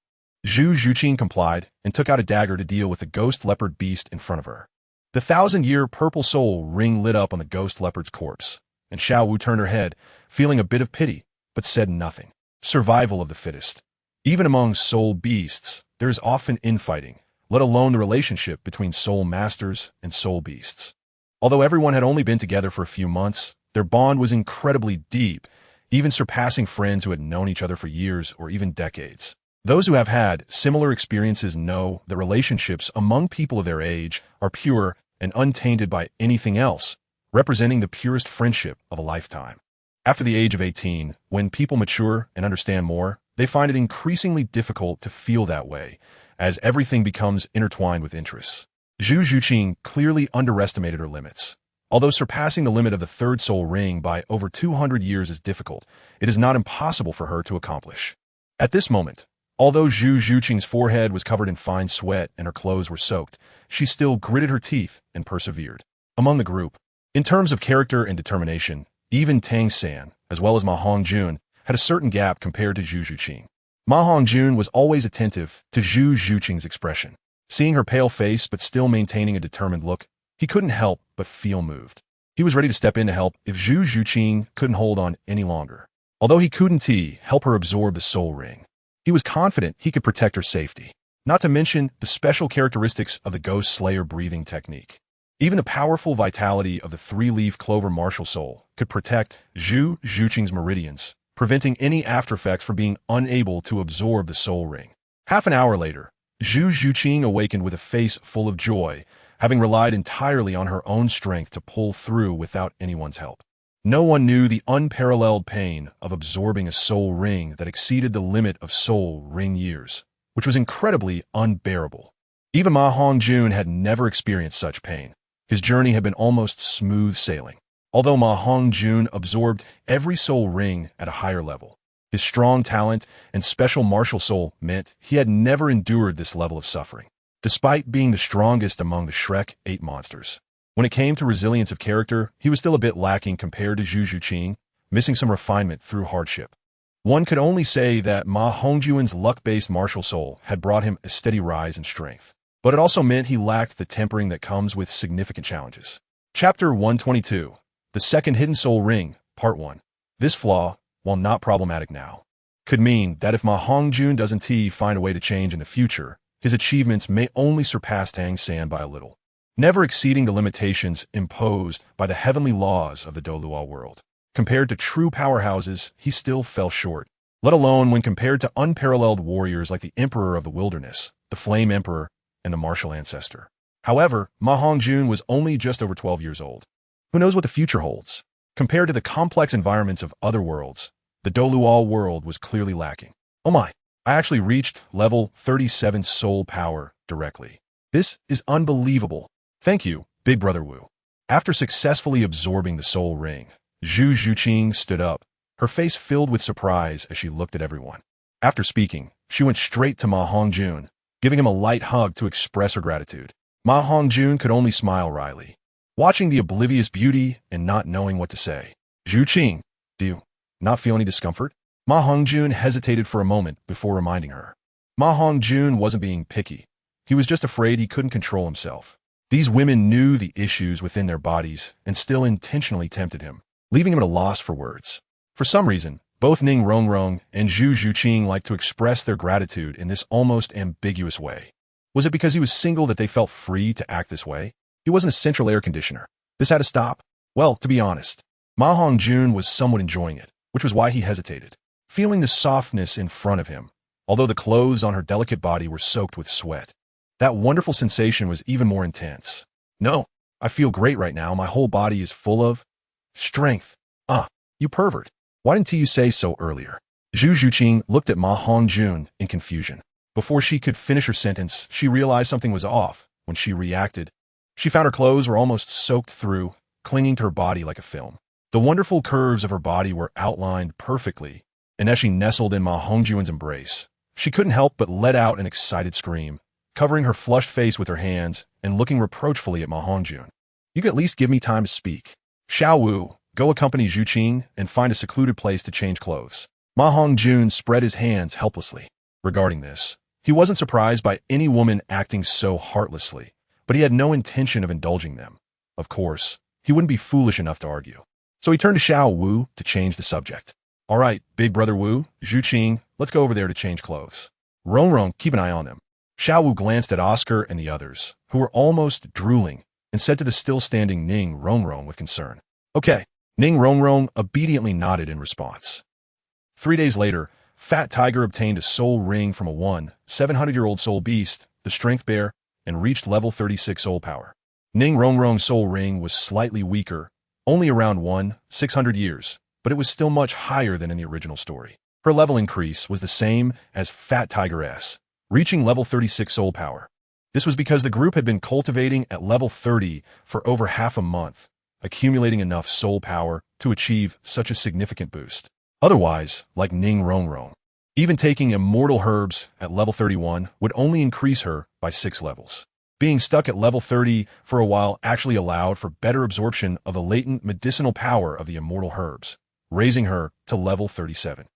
Zhu Zhuqing complied and took out a dagger to deal with the ghost leopard beast in front of her. The 1,000-year purple soul ring lit up on the ghost leopard's corpse, and Xiao Wu turned her head, feeling a bit of pity, but said nothing. Survival of the fittest. Even among soul beasts, there is often infighting, let alone the relationship between soul masters and soul beasts. Although everyone had only been together for a few months, their bond was incredibly deep, even surpassing friends who had known each other for years or even decades. Those who have had similar experiences know that relationships among people of their age are pure and untainted by anything else, representing the purest friendship of a lifetime. After the age of 18, when people mature and understand more, they find it increasingly difficult to feel that way, as everything becomes intertwined with interests. Zhu Zhuqing clearly underestimated her limits. Although surpassing the limit of the third soul ring by over 200 years is difficult, it is not impossible for her to accomplish. At this moment, although Zhu Zhuqing's forehead was covered in fine sweat and her clothes were soaked, she still gritted her teeth and persevered. Among the group, in terms of character and determination, even Tang San, as well as MaHongjun, had a certain gap compared to Zhu Zhuqing. MaHongjun was always attentive to Zhu Zhuqing's expression. Seeing her pale face but still maintaining a determined look, he couldn't help but feel moved. He was ready to step in to help if Zhu Zhuqing couldn't hold on any longer. Although he couldn't help her absorb the soul ring, he was confident he could protect her safety, not to mention the special characteristics of the Ghost Slayer breathing technique. Even the powerful vitality of the three-leaf clover martial soul could protect Zhu Zhuqing's meridians, preventing any aftereffects from being unable to absorb the soul ring. Half an hour later, Zhu Zhuqing awakened with a face full of joy, having relied entirely on her own strength to pull through without anyone's help. No one knew the unparalleled pain of absorbing a soul ring that exceeded the limit of soul ring years, which was incredibly unbearable. Even MaHongjun had never experienced such pain. His journey had been almost smooth sailing. Although MaHongjun absorbed every soul ring at a higher level, his strong talent and special martial soul meant he had never endured this level of suffering, despite being the strongest among the Shrek 8 monsters. When it came to resilience of character, he was still a bit lacking compared to Zhu Zhuqing, missing some refinement through hardship. One could only say that MaHongjun's luck-based martial soul had brought him a steady rise in strength, but it also meant he lacked the tempering that comes with significant challenges. Chapter 122. The Second Hidden Soul Ring, Part 1. This flaw, while not problematic now, could mean that if MaHongjun doesn't find a way to change in the future, his achievements may only surpass Tang San by a little, never exceeding the limitations imposed by the heavenly laws of the Douluo world. Compared to true powerhouses, he still fell short, let alone when compared to unparalleled warriors like the Emperor of the Wilderness, the Flame Emperor, and the Martial Ancestor. However, MaHongjun was only just over 12 years old. Who knows what the future holds? Compared to the complex environments of other worlds, the Douluo world was clearly lacking. Oh my, I actually reached level 37 soul power directly. This is unbelievable. Thank you, Big Brother Wu. After successfully absorbing the soul ring, Zhu Zhuqing stood up, her face filled with surprise as she looked at everyone. After speaking, she went straight to MaHongjun, giving him a light hug to express her gratitude. MaHongjun could only smile wryly, watching the oblivious beauty and not knowing what to say. Zhuqing, do you not feel any discomfort? MaHongjun hesitated for a moment before reminding her. MaHongjun wasn't being picky. He was just afraid he couldn't control himself. These women knew the issues within their bodies and still intentionally tempted him, leaving him at a loss for words. For some reason, both Ning Rongrong and Zhu Zhuqing liked to express their gratitude in this almost ambiguous way. Was it because he was single that they felt free to act this way? He wasn't a central air conditioner. This had to stop. Well, to be honest, MaHongjun was somewhat enjoying it, which was why he hesitated, feeling the softness in front of him, although the clothes on her delicate body were soaked with sweat. That wonderful sensation was even more intense. No, I feel great right now. My whole body is full of strength. You pervert. Why didn't you say so earlier? Zhu Zhuqing looked at MaHongjun in confusion. Before she could finish her sentence, she realized something was off. When she reacted, she found her clothes were almost soaked through, clinging to her body like a film. The wonderful curves of her body were outlined perfectly, and as she nestled in MaHongjun's embrace, she couldn't help but let out an excited scream, covering her flushed face with her hands and looking reproachfully at MaHongjun. You could at least give me time to speak. Xiao Wu, go accompany Zhuqing and find a secluded place to change clothes. MaHongjun spread his hands helplessly. Regarding this, he wasn't surprised by any woman acting so heartlessly, but he had no intention of indulging them. Of course, he wouldn't be foolish enough to argue. So he turned to Xiao Wu to change the subject. All right, big brother Wu, Zhuqing, let's go over there to change clothes. Rongrong, keep an eye on them. Xiao Wu glanced at Oscar and the others, who were almost drooling, and said to the still-standing Ning Rongrong with concern. Okay. Ning Rongrong obediently nodded in response. 3 days later, Fat Tiger obtained a soul ring from a 700-year-old soul beast, the Strength Bear, and reached level 36 soul power. Ning Rongrong's soul ring was slightly weaker, only around 600 years, but it was still much higher than in the original story. Her level increase was the same as Fat Tiger's, reaching level 36 soul power. This was because the group had been cultivating at level 30 for over half a month, accumulating enough soul power to achieve such a significant boost. Otherwise, like Ning Rongrong, even taking immortal herbs at level 31 would only increase her by 6 levels. Being stuck at level 30 for a while actually allowed for better absorption of the latent medicinal power of the immortal herbs, raising her to level 37.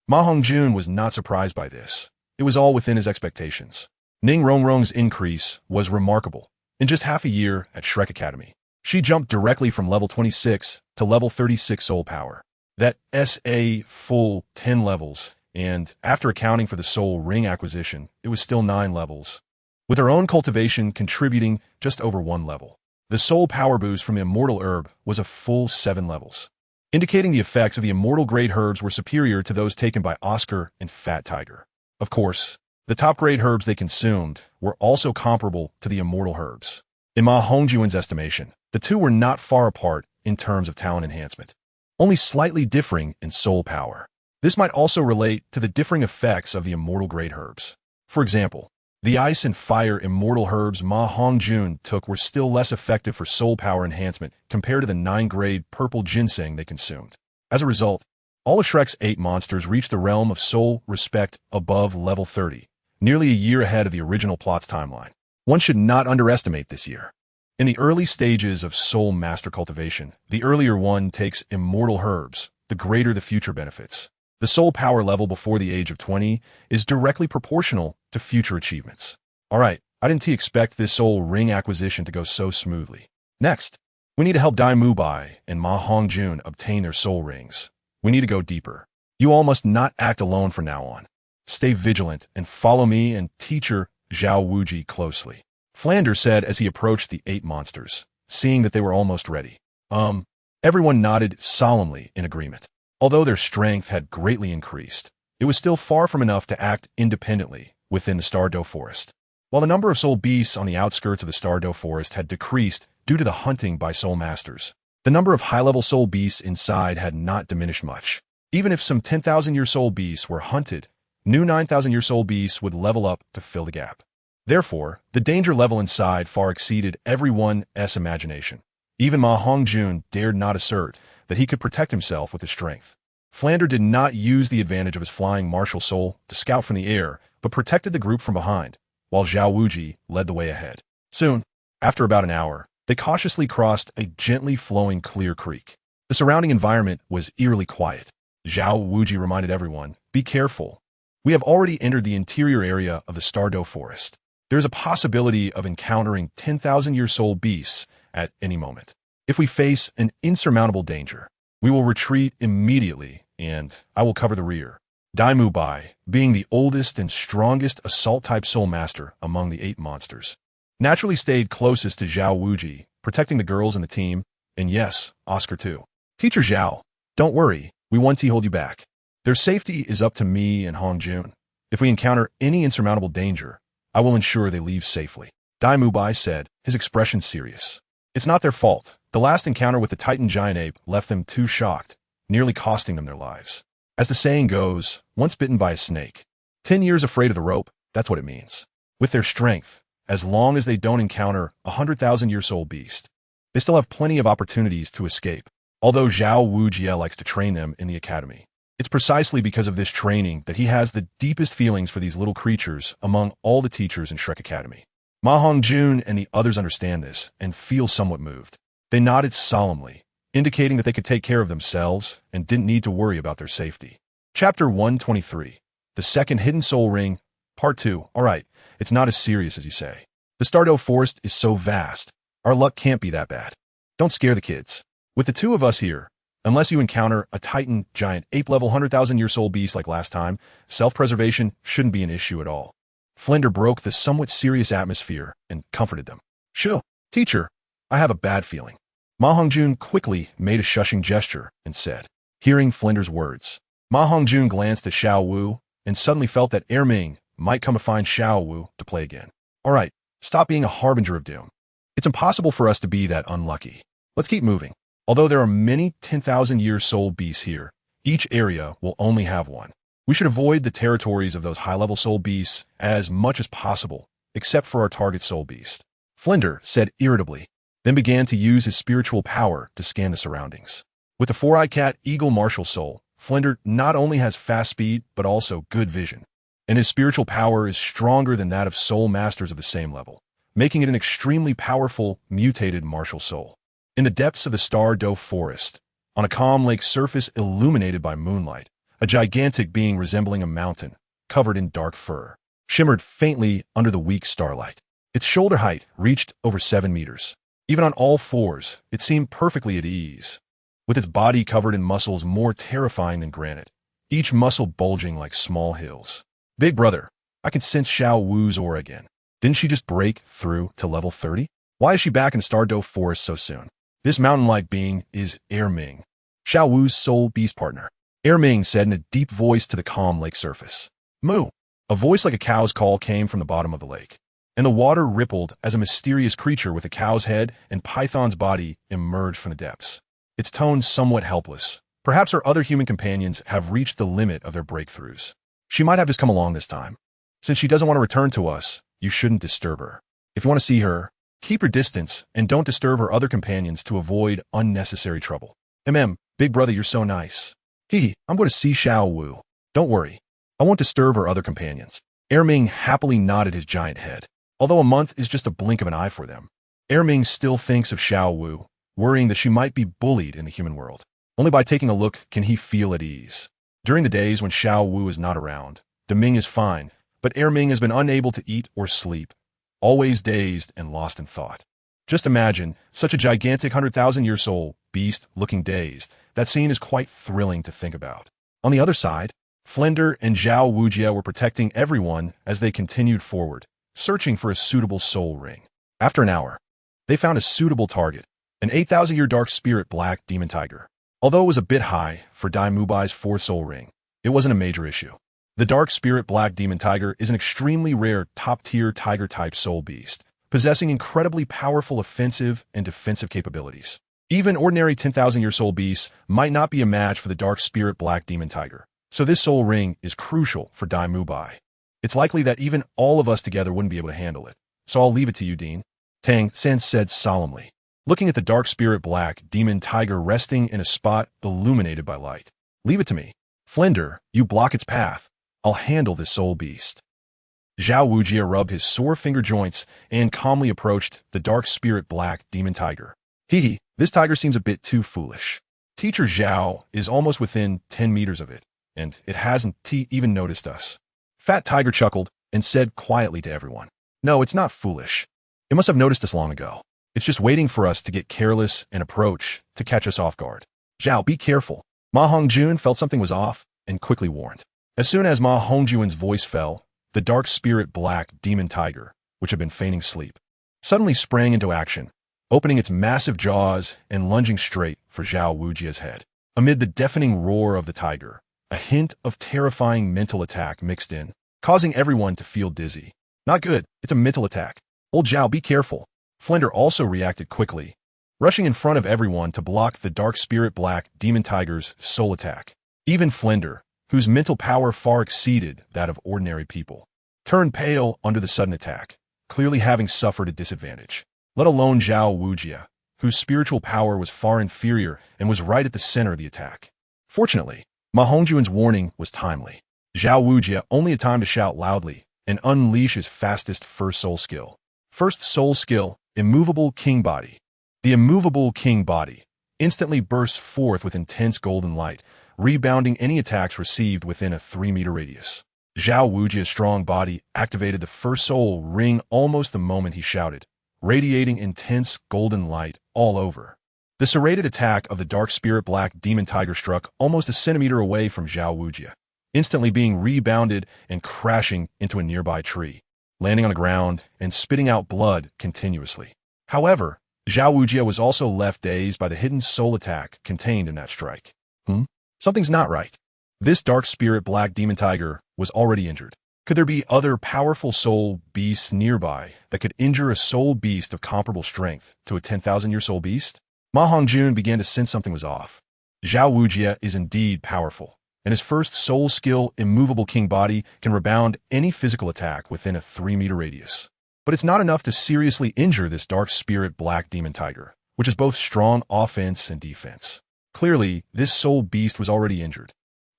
MaHongjun was not surprised by this. It was all within his expectations. Ning Rongrong's increase was remarkable. In just half a year at Shrek Academy, she jumped directly from level 26 to level 36 soul power. That's a full 10 levels, and after accounting for the soul ring acquisition, it was still 9 levels, with her own cultivation contributing just over 1 level. The soul power boost from the immortal herb was a full 7 levels, indicating the effects of the immortal grade herbs were superior to those taken by Oscar and Fat Tiger. Of course, the top grade herbs they consumed were also comparable to the immortal herbs. In MaHongjun's estimation, the two were not far apart in terms of talent enhancement, only slightly differing in soul power. This might also relate to the differing effects of the immortal grade herbs. For example, the ice and fire immortal herbs MaHongjun took were still less effective for soul power enhancement compared to the 9-grade purple ginseng they consumed. As a result, all of Shrek's 8 monsters reached the realm of soul respect above level 30, nearly a year ahead of the original plot's timeline. One should not underestimate this year. In the early stages of soul master cultivation, the earlier one takes immortal herbs, the greater the future benefits. The soul power level before the age of 20 is directly proportional to future achievements. Alright, I didn't expect this soul ring acquisition to go so smoothly. Next, we need to help Dai Mubai and MaHongjun obtain their soul rings. We need to go deeper. You all must not act alone from now on. Stay vigilant and follow me and teacher Zhao Wuji closely. Flanders said as he approached the 8 monsters, seeing that they were almost ready. Everyone nodded solemnly in agreement. Although their strength had greatly increased, it was still far from enough to act independently within the Stardow Forest. While the number of soul beasts on the outskirts of the Stardow Forest had decreased due to the hunting by soul masters, the number of high-level soul beasts inside had not diminished much. Even if some 10,000-year soul beasts were hunted, new 9,000-year soul beasts would level up to fill the gap. Therefore, the danger level inside far exceeded everyone's imagination. Even MaHongjun dared not assert that he could protect himself with his strength. Flanders did not use the advantage of his flying martial soul to scout from the air, but protected the group from behind, while Zhao Wuji led the way ahead. Soon, after about an hour, they cautiously crossed a gently flowing clear creek. The surrounding environment was eerily quiet. Zhao Wuji reminded everyone, "Be careful. We have already entered the interior area of the Stardow Forest. There's a possibility of encountering 10,000-year soul beasts at any moment. If we face an insurmountable danger, we will retreat immediately, and I will cover the rear. Daimu Bai, being the oldest and strongest assault-type soul master among the 8 monsters, naturally stayed closest to Zhao Wuji, protecting the girls in the team, and yes, Oscar too. Teacher Zhao, don't worry, we won't hold you back. Their safety is up to me and Hongjun. If we encounter any insurmountable danger, I will ensure they leave safely. Daimu Bai said, his expression serious. It's not their fault. The last encounter with the Titan giant ape left them too shocked, nearly costing them their lives. As the saying goes, once bitten by a snake, 10 years afraid of the rope, that's what it means. With their strength, as long as they don't encounter a 100,000-year soul beast, they still have plenty of opportunities to escape. Although Zhao Wujie likes to train them in the academy, it's precisely because of this training that he has the deepest feelings for these little creatures among all the teachers in Shrek Academy. MaHongjun and the others understand this and feel somewhat moved. They nodded solemnly, indicating that they could take care of themselves and didn't need to worry about their safety. Chapter 123, The Second Hidden Soul Ring, Part 2. Alright, it's not as serious as you say. The Stardew Forest is so vast, our luck can't be that bad. Don't scare the kids. With the 2 of us here, unless you encounter a Titan giant ape-level 100,000-year soul beast like last time, self-preservation shouldn't be an issue at all. Flinder broke the somewhat serious atmosphere and comforted them. Sure, teacher, I have a bad feeling. MaHongjun quickly made a shushing gesture and said, hearing Flinder's words, MaHongjun glanced at Xiao Wu and suddenly felt that Erming might come to find Xiao Wu to play again. All right, stop being a harbinger of doom. It's impossible for us to be that unlucky. Let's keep moving. Although there are many 10,000-year soul beasts here, each area will only have one. We should avoid the territories of those high-level soul beasts as much as possible, except for our target soul beast. Flinder said irritably, then began to use his spiritual power to scan the surroundings. With the 4-eyed cat eagle martial soul, Flinder not only has fast speed, but also good vision. And his spiritual power is stronger than that of soul masters of the same level, making it an extremely powerful, mutated martial soul. In the depths of the Stardew Forest, on a calm lake surface illuminated by moonlight, a gigantic being resembling a mountain, covered in dark fur, shimmered faintly under the weak starlight. Its shoulder height reached over 7 meters. Even on all fours, it seemed perfectly at ease, with its body covered in muscles more terrifying than granite, each muscle bulging like small hills. Big brother, I can sense Xiao Wu's aura again. Didn't she just break through to level 30? Why is she back in the Stardew Forest so soon? This mountain-like being is Erming, Xiao Wu's soul beast partner. Erming said in a deep voice to the calm lake surface. Moo! A voice like a cow's call came from the bottom of the lake, and the water rippled as a mysterious creature with a cow's head and python's body emerged from the depths. Its tone somewhat helpless. Perhaps her other human companions have reached the limit of their breakthroughs. She might have just come along this time. Since she doesn't want to return to us, you shouldn't disturb her. If you want to see her, keep her distance and don't disturb her other companions to avoid unnecessary trouble. Big brother, you're so nice. I'm going to see Xiao Wu. Don't worry. I won't disturb her other companions. Erming happily nodded his giant head. Although a month is just a blink of an eye for them, Erming still thinks of Xiao Wu, worrying that she might be bullied in the human world. Only by taking a look can he feel at ease. During the days when Xiao Wu is not around, Deming is fine, but Erming has been unable to eat or sleep, always dazed and lost in thought. Just imagine, such a gigantic 100,000-year soul beast looking dazed. That scene is quite thrilling to think about. On the other side, Flinder and Zhao Wujie were protecting everyone as they continued forward, searching for a suitable soul ring. After an hour, they found a suitable target, an 8,000-year dark spirit black demon tiger. Although it was a bit high for Daimu Bai's 4th soul ring, it wasn't a major issue. The dark spirit black demon tiger is an extremely rare top-tier tiger-type soul beast, possessing incredibly powerful offensive and defensive capabilities. Even ordinary 10,000-year soul beasts might not be a match for the dark spirit black demon tiger, so this soul ring is crucial for Daimu Bai. It's likely that even all of us together wouldn't be able to handle it, so I'll leave it to you, Dean. Tang San said solemnly, looking at the dark spirit black demon tiger resting in a spot illuminated by light. Leave it to me. Flinder, you block its path. I'll handle this soul beast. Zhao Wujie rubbed his sore finger joints and calmly approached the dark spirit black demon tiger. This tiger seems a bit too foolish. Teacher Zhao is almost within 10 meters of it, and it hasn't even noticed us. Fat Tiger chuckled and said quietly to everyone, No, it's not foolish. It must have noticed us long ago. It's just waiting for us to get careless and approach to catch us off guard. Zhao, be careful. MaHongjun felt something was off and quickly warned. As soon as MaHongjun's voice fell, the dark spirit black demon tiger, which had been feigning sleep, suddenly sprang into action, opening its massive jaws and lunging straight for Zhao Wujia's head. Amid the deafening roar of the tiger, a hint of terrifying mental attack mixed in, causing everyone to feel dizzy. Not good, it's a mental attack. Old Zhao, be careful. Flender also reacted quickly, rushing in front of everyone to block the dark spirit black demon tiger's soul attack. Even Flender, whose mental power far exceeded that of ordinary people, turned pale under the sudden attack, clearly having suffered a disadvantage. Let alone Zhao Wujia, whose spiritual power was far inferior and was right at the center of the attack. Fortunately, MaHongjun's warning was timely. Zhao Wujia only had time to shout loudly and unleash his fastest first soul skill. First soul skill, Immovable King Body. The immovable king body instantly bursts forth with intense golden light, rebounding any attacks received within a 3-meter radius. Zhao Wujia's strong body activated the first soul ring almost the moment he shouted, radiating intense golden light all over. The serrated attack of the dark spirit black demon tiger struck almost a centimeter away from Zhao Wujia, instantly being rebounded and crashing into a nearby tree, landing on the ground and spitting out blood continuously. However, Zhao Wujia was also left dazed by the hidden soul attack contained in that strike. Something's not right. This dark spirit black demon tiger was already injured. Could there be other powerful soul beasts nearby that could injure a soul beast of comparable strength to a 10,000-year soul beast? MaHongjun began to sense something was off. Zhao Wujia is indeed powerful, and his first soul skill, Immovable King Body, can rebound any physical attack within a 3-meter radius. But it's not enough to seriously injure this dark spirit black demon tiger, which is both strong offense and defense. Clearly, this soul beast was already injured.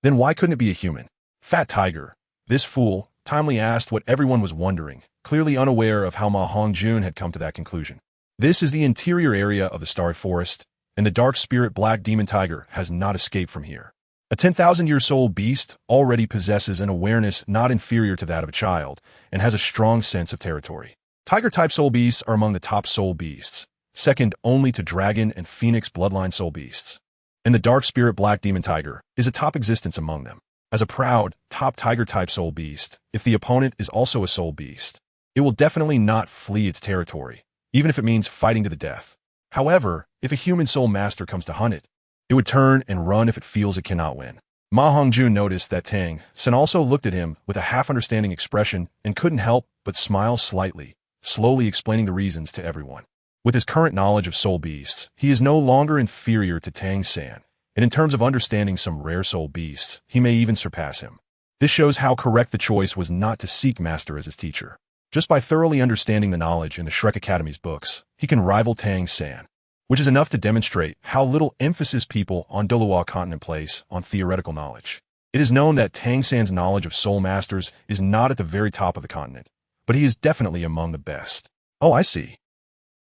Then why couldn't it be a human? Fat Tiger, this fool, timely asked what everyone was wondering, clearly unaware of how MaHongjun had come to that conclusion. This is the interior area of the Starry Forest, and the dark spirit black demon tiger has not escaped from here. A 10,000-year soul beast already possesses an awareness not inferior to that of a child and has a strong sense of territory. Tiger-type soul beasts are among the top soul beasts, second only to dragon and phoenix bloodline soul beasts. And the dark spirit black demon tiger is a top existence among them. As a proud, top tiger-type soul beast, if the opponent is also a soul beast, it will definitely not flee its territory, even if it means fighting to the death. However, if a human soul master comes to hunt it, it would turn and run if it feels it cannot win. MaHongjun noticed that Tang San also looked at him with a half-understanding expression and couldn't help but smile slightly, slowly explaining the reasons to everyone. With his current knowledge of soul beasts, he is no longer inferior to Tang San, and in terms of understanding some rare soul beasts, he may even surpass him. This shows how correct the choice was not to seek Master as his teacher. Just by thoroughly understanding the knowledge in the Shrek Academy's books, he can rival Tang San, which is enough to demonstrate how little emphasis people on Douluo continent place on theoretical knowledge. It is known that Tang San's knowledge of soul masters is not at the very top of the continent, but he is definitely among the best. Oh, I see.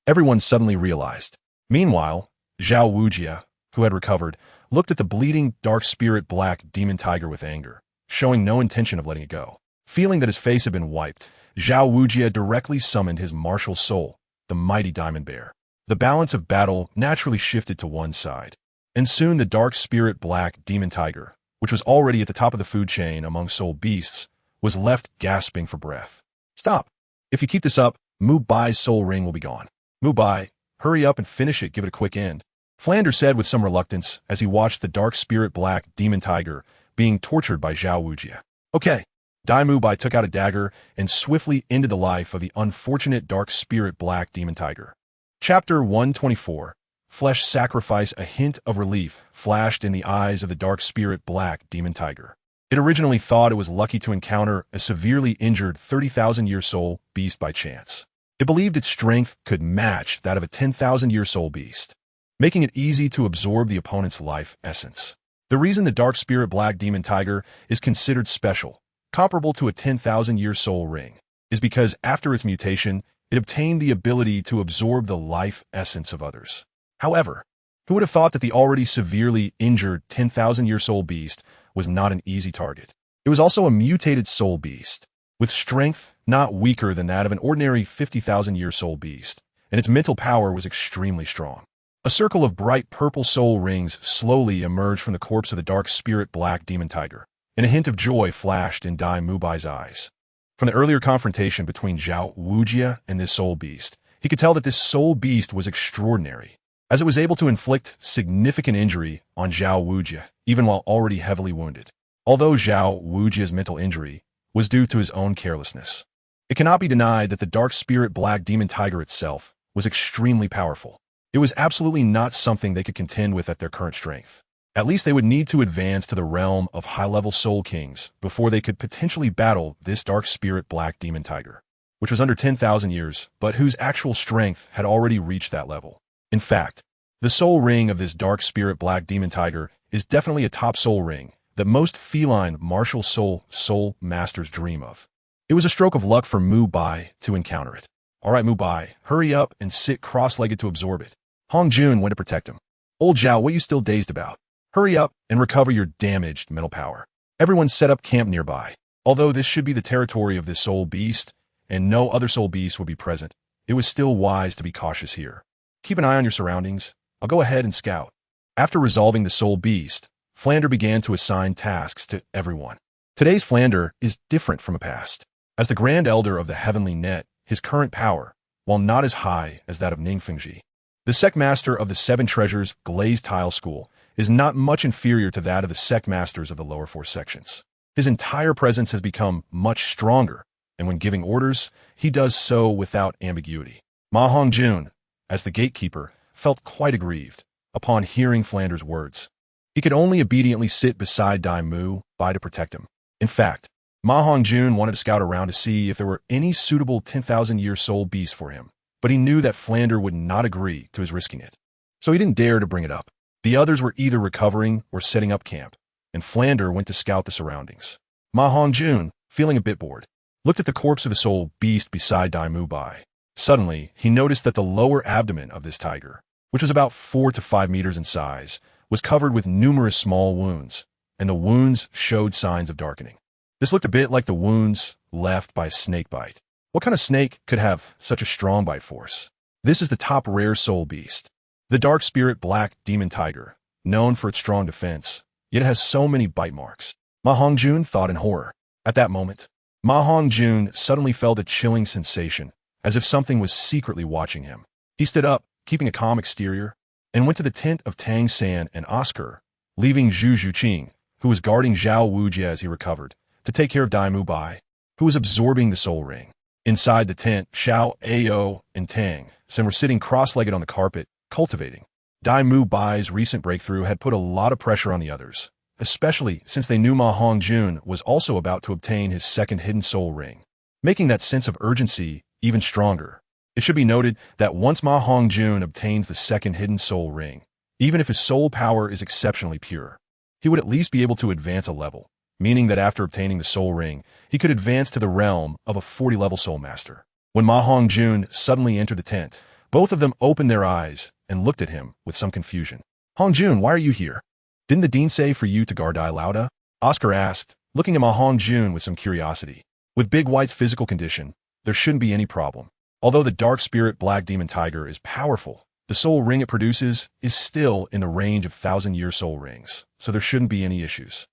Everyone suddenly realized. Meanwhile, Zhao Wujia, who had recovered, looked at the bleeding dark spirit black demon tiger with anger, showing no intention of letting it go. Feeling that his face had been wiped, Zhao Wujia directly summoned his martial soul, the mighty diamond bear. The balance of battle naturally shifted to one side, and soon the dark spirit black demon tiger, which was already at the top of the food chain among soul beasts, was left gasping for breath. Stop. If you keep this up, Mu Bai's soul ring will be gone. Mu Bai, hurry up and finish it, give it a quick end. Flander said with some reluctance as he watched the dark spirit black demon tiger being tortured by Zhao Wujia. Okay. Dai Mu Bai took out a dagger and swiftly ended the life of the unfortunate dark spirit black demon tiger. Chapter 124. Flesh Sacrifice. A hint of relief flashed in the eyes of the dark spirit black demon tiger. It originally thought it was lucky to encounter a severely injured 30,000-year soul beast by chance. It believed its strength could match that of a 10,000-year soul beast, making it easy to absorb the opponent's life essence. The reason the dark spirit black demon tiger is considered special, comparable to a 10,000-year soul ring, is because after its mutation, it obtained the ability to absorb the life essence of others. However, who would have thought that the already severely injured 10,000-year soul beast was not an easy target? It was also a mutated soul beast, with strength not weaker than that of an ordinary 50,000-year soul beast, and its mental power was extremely strong. A circle of bright purple soul rings slowly emerged from the corpse of the dark spirit black demon tiger, and a hint of joy flashed in Dai Mubai's eyes. From the earlier confrontation between Zhao Wujia and this soul beast, he could tell that this soul beast was extraordinary, as it was able to inflict significant injury on Zhao Wujia, even while already heavily wounded. Although Zhao Wujia's mental injury was due to his own carelessness, it cannot be denied that the dark spirit black demon tiger itself was extremely powerful. It was absolutely not something they could contend with at their current strength. At least they would need to advance to the realm of high-level soul kings before they could potentially battle this dark spirit black demon tiger, which was under 10,000 years, but whose actual strength had already reached that level. In fact, the soul ring of this dark spirit black demon tiger is definitely a top soul ring that most feline martial soul masters dream of. It was a stroke of luck for Mu Bai to encounter it. All right, Mu Bai, hurry up and sit cross-legged to absorb it. Hongjun went to protect him. Old Zhao, what are you still dazed about? Hurry up and recover your damaged mental power. Everyone set up camp nearby. Although this should be the territory of this soul beast, and no other soul beast would be present, it was still wise to be cautious here. Keep an eye on your surroundings. I'll go ahead and scout. After resolving the soul beast, Flander began to assign tasks to everyone. Today's Flander is different from a past. As the Grand Elder of the Heavenly Net, his current power, while not as high as that of Ningfengji, the Sect Master of the Seven Treasures Glazed Tile School, is not much inferior to that of the Sect Masters of the lower four sections. His entire presence has become much stronger, and when giving orders, he does so without ambiguity. MaHongjun, as the gatekeeper, felt quite aggrieved upon hearing Flander's words. He could only obediently sit beside Dai Mu Bai to protect him. In fact, MaHongjun wanted to scout around to see if there were any suitable 10,000-year soul beasts for him, but he knew that Flander would not agree to his risking it, so he didn't dare to bring it up. The others were either recovering or setting up camp, and Flander went to scout the surroundings. MaHongjun, feeling a bit bored, looked at the corpse of a soul beast beside Dai Mu Bai. Suddenly, he noticed that the lower abdomen of this tiger, which was about 4 to 5 meters in size, was covered with numerous small wounds, and the wounds showed signs of darkening. This looked a bit like the wounds left by a snake bite. What kind of snake could have such a strong bite force? This is the top rare soul beast, the dark spirit black demon tiger, known for its strong defense, yet it has so many bite marks. MaHongjun thought in horror. At that moment, MaHongjun suddenly felt a chilling sensation, as if something was secretly watching him. He stood up, keeping a calm exterior, and went to the tent of Tang San and Oscar, leaving Zhu Zhuqing, who was guarding Zhao Wujia as he recovered, to take care of Dai Mu Bai, who was absorbing the soul ring. Inside the tent, Xiao, Ao, and Tang San were sitting cross-legged on the carpet, cultivating. Dai Mu Bai's recent breakthrough had put a lot of pressure on the others, especially since they knew MaHongjun was also about to obtain his second hidden soul ring, making that sense of urgency even stronger. It should be noted that once MaHongjun obtains the second hidden soul ring, even if his soul power is exceptionally pure, he would at least be able to advance a level, meaning that after obtaining the soul ring, he could advance to the realm of a 40-level soul master. When MaHongjun suddenly entered the tent, both of them opened their eyes and looked at him with some confusion. Hongjun, why are you here? Didn't the dean say for you to guard Dai Lauda? Oscar asked, looking at MaHongjun with some curiosity. With Big White's physical condition, there shouldn't be any problem. Although the dark spirit black demon tiger is powerful, the soul ring it produces is still in the range of 1,000-year soul rings, so there shouldn't be any issues.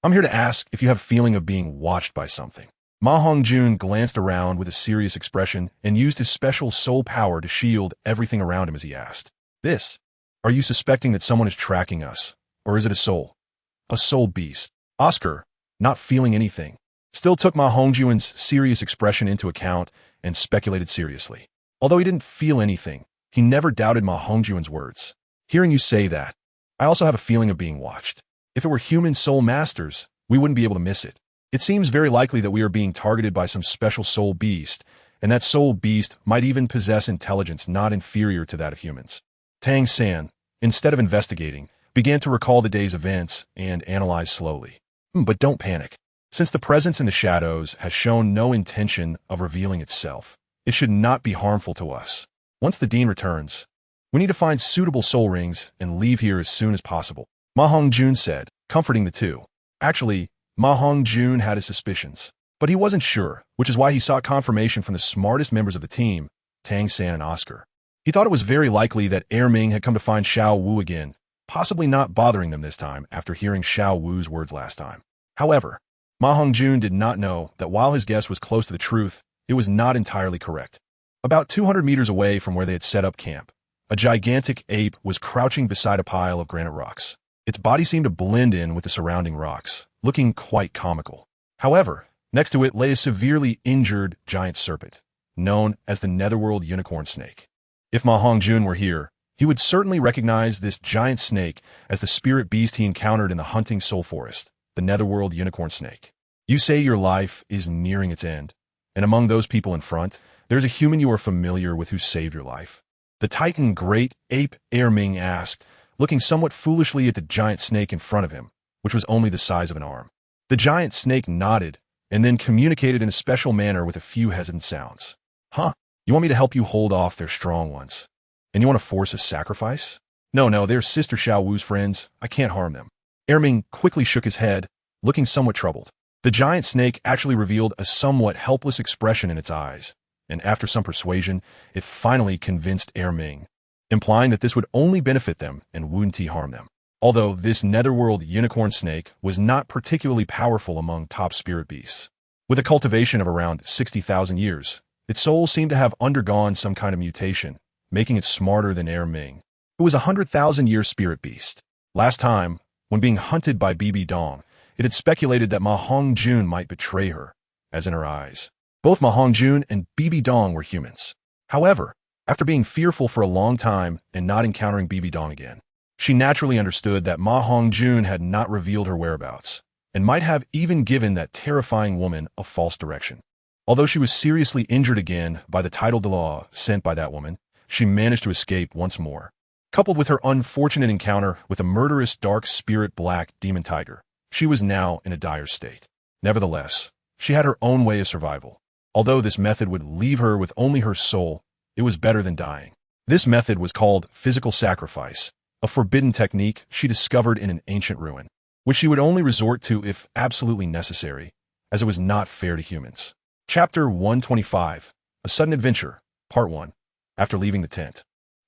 I'm here to ask if you have a feeling of being watched by something. MaHongjun glanced around with a serious expression and used his special soul power to shield everything around him as he asked, Are you suspecting that someone is tracking us, or is it a soul? A soul beast. Oscar, not feeling anything, still took MaHongjun's serious expression into account and speculated seriously. Although he didn't feel anything, he never doubted MaHongjun's words. Hearing you say that, I also have a feeling of being watched. If it were human soul masters, we wouldn't be able to miss it. It seems very likely that we are being targeted by some special soul beast, and that soul beast might even possess intelligence not inferior to that of humans. Tang San, instead of investigating, began to recall the day's events and analyze slowly. But don't panic. Since the presence in the shadows has shown no intention of revealing itself, it should not be harmful to us. Once the dean returns, we need to find suitable soul rings and leave here as soon as possible, MaHongjun said, comforting the two. Actually, MaHongjun had his suspicions. But he wasn't sure, which is why he sought confirmation from the smartest members of the team, Tang San and Oscar. He thought it was very likely that Ming had come to find Xiao Wu again, possibly not bothering them this time after hearing Xiao Wu's words last time. However, MaHongjun did not know that while his guess was close to the truth, it was not entirely correct. About 200 meters away from where they had set up camp, a gigantic ape was crouching beside a pile of granite rocks. Its body seemed to blend in with the surrounding rocks, looking quite comical. However, next to it lay a severely injured giant serpent, known as the Netherworld unicorn snake. If MaHongjun were here, he would certainly recognize this giant snake as the spirit beast he encountered in the hunting soul forest, the Netherworld unicorn snake. You say your life is nearing its end, and among those people in front, there's a human you are familiar with who saved your life. The Titan Great Ape Ming asked, looking somewhat foolishly at the giant snake in front of him, which was only the size of an arm. The giant snake nodded, and then communicated in a special manner with a few hesitant sounds. Huh? You want me to help you hold off their strong ones? And you want to force a sacrifice? No, they're Sister Xiao Wu's friends. I can't harm them. Ming quickly shook his head, looking somewhat troubled. The giant snake actually revealed a somewhat helpless expression in its eyes, and after some persuasion, it finally convinced Ming, implying that this would only benefit them and wouldn't harm them. Although this Netherworld unicorn snake was not particularly powerful among top spirit beasts. With a cultivation of around 60,000 years, its soul seemed to have undergone some kind of mutation, making it smarter than Ming. It was a 100,000-year spirit beast. Last time, when being hunted by Bibi Dong, it had speculated that MaHongjun might betray her, as in her eyes. Both MaHongjun and Bibi Dong were humans. However, after being fearful for a long time and not encountering Bibi Dong again, she naturally understood that MaHongjun had not revealed her whereabouts, and might have even given that terrifying woman a false direction. Although she was seriously injured again by the tidal Dalu sent by that woman, she managed to escape once more. Coupled with her unfortunate encounter with a murderous dark spirit black demon tiger, she was now in a dire state. Nevertheless, she had her own way of survival. Although this method would leave her with only her soul, it was better than dying. This method was called physical sacrifice, a forbidden technique she discovered in an ancient ruin, which she would only resort to if absolutely necessary, as it was not fair to humans. Chapter 125, A Sudden Adventure, Part 1. After leaving the tent,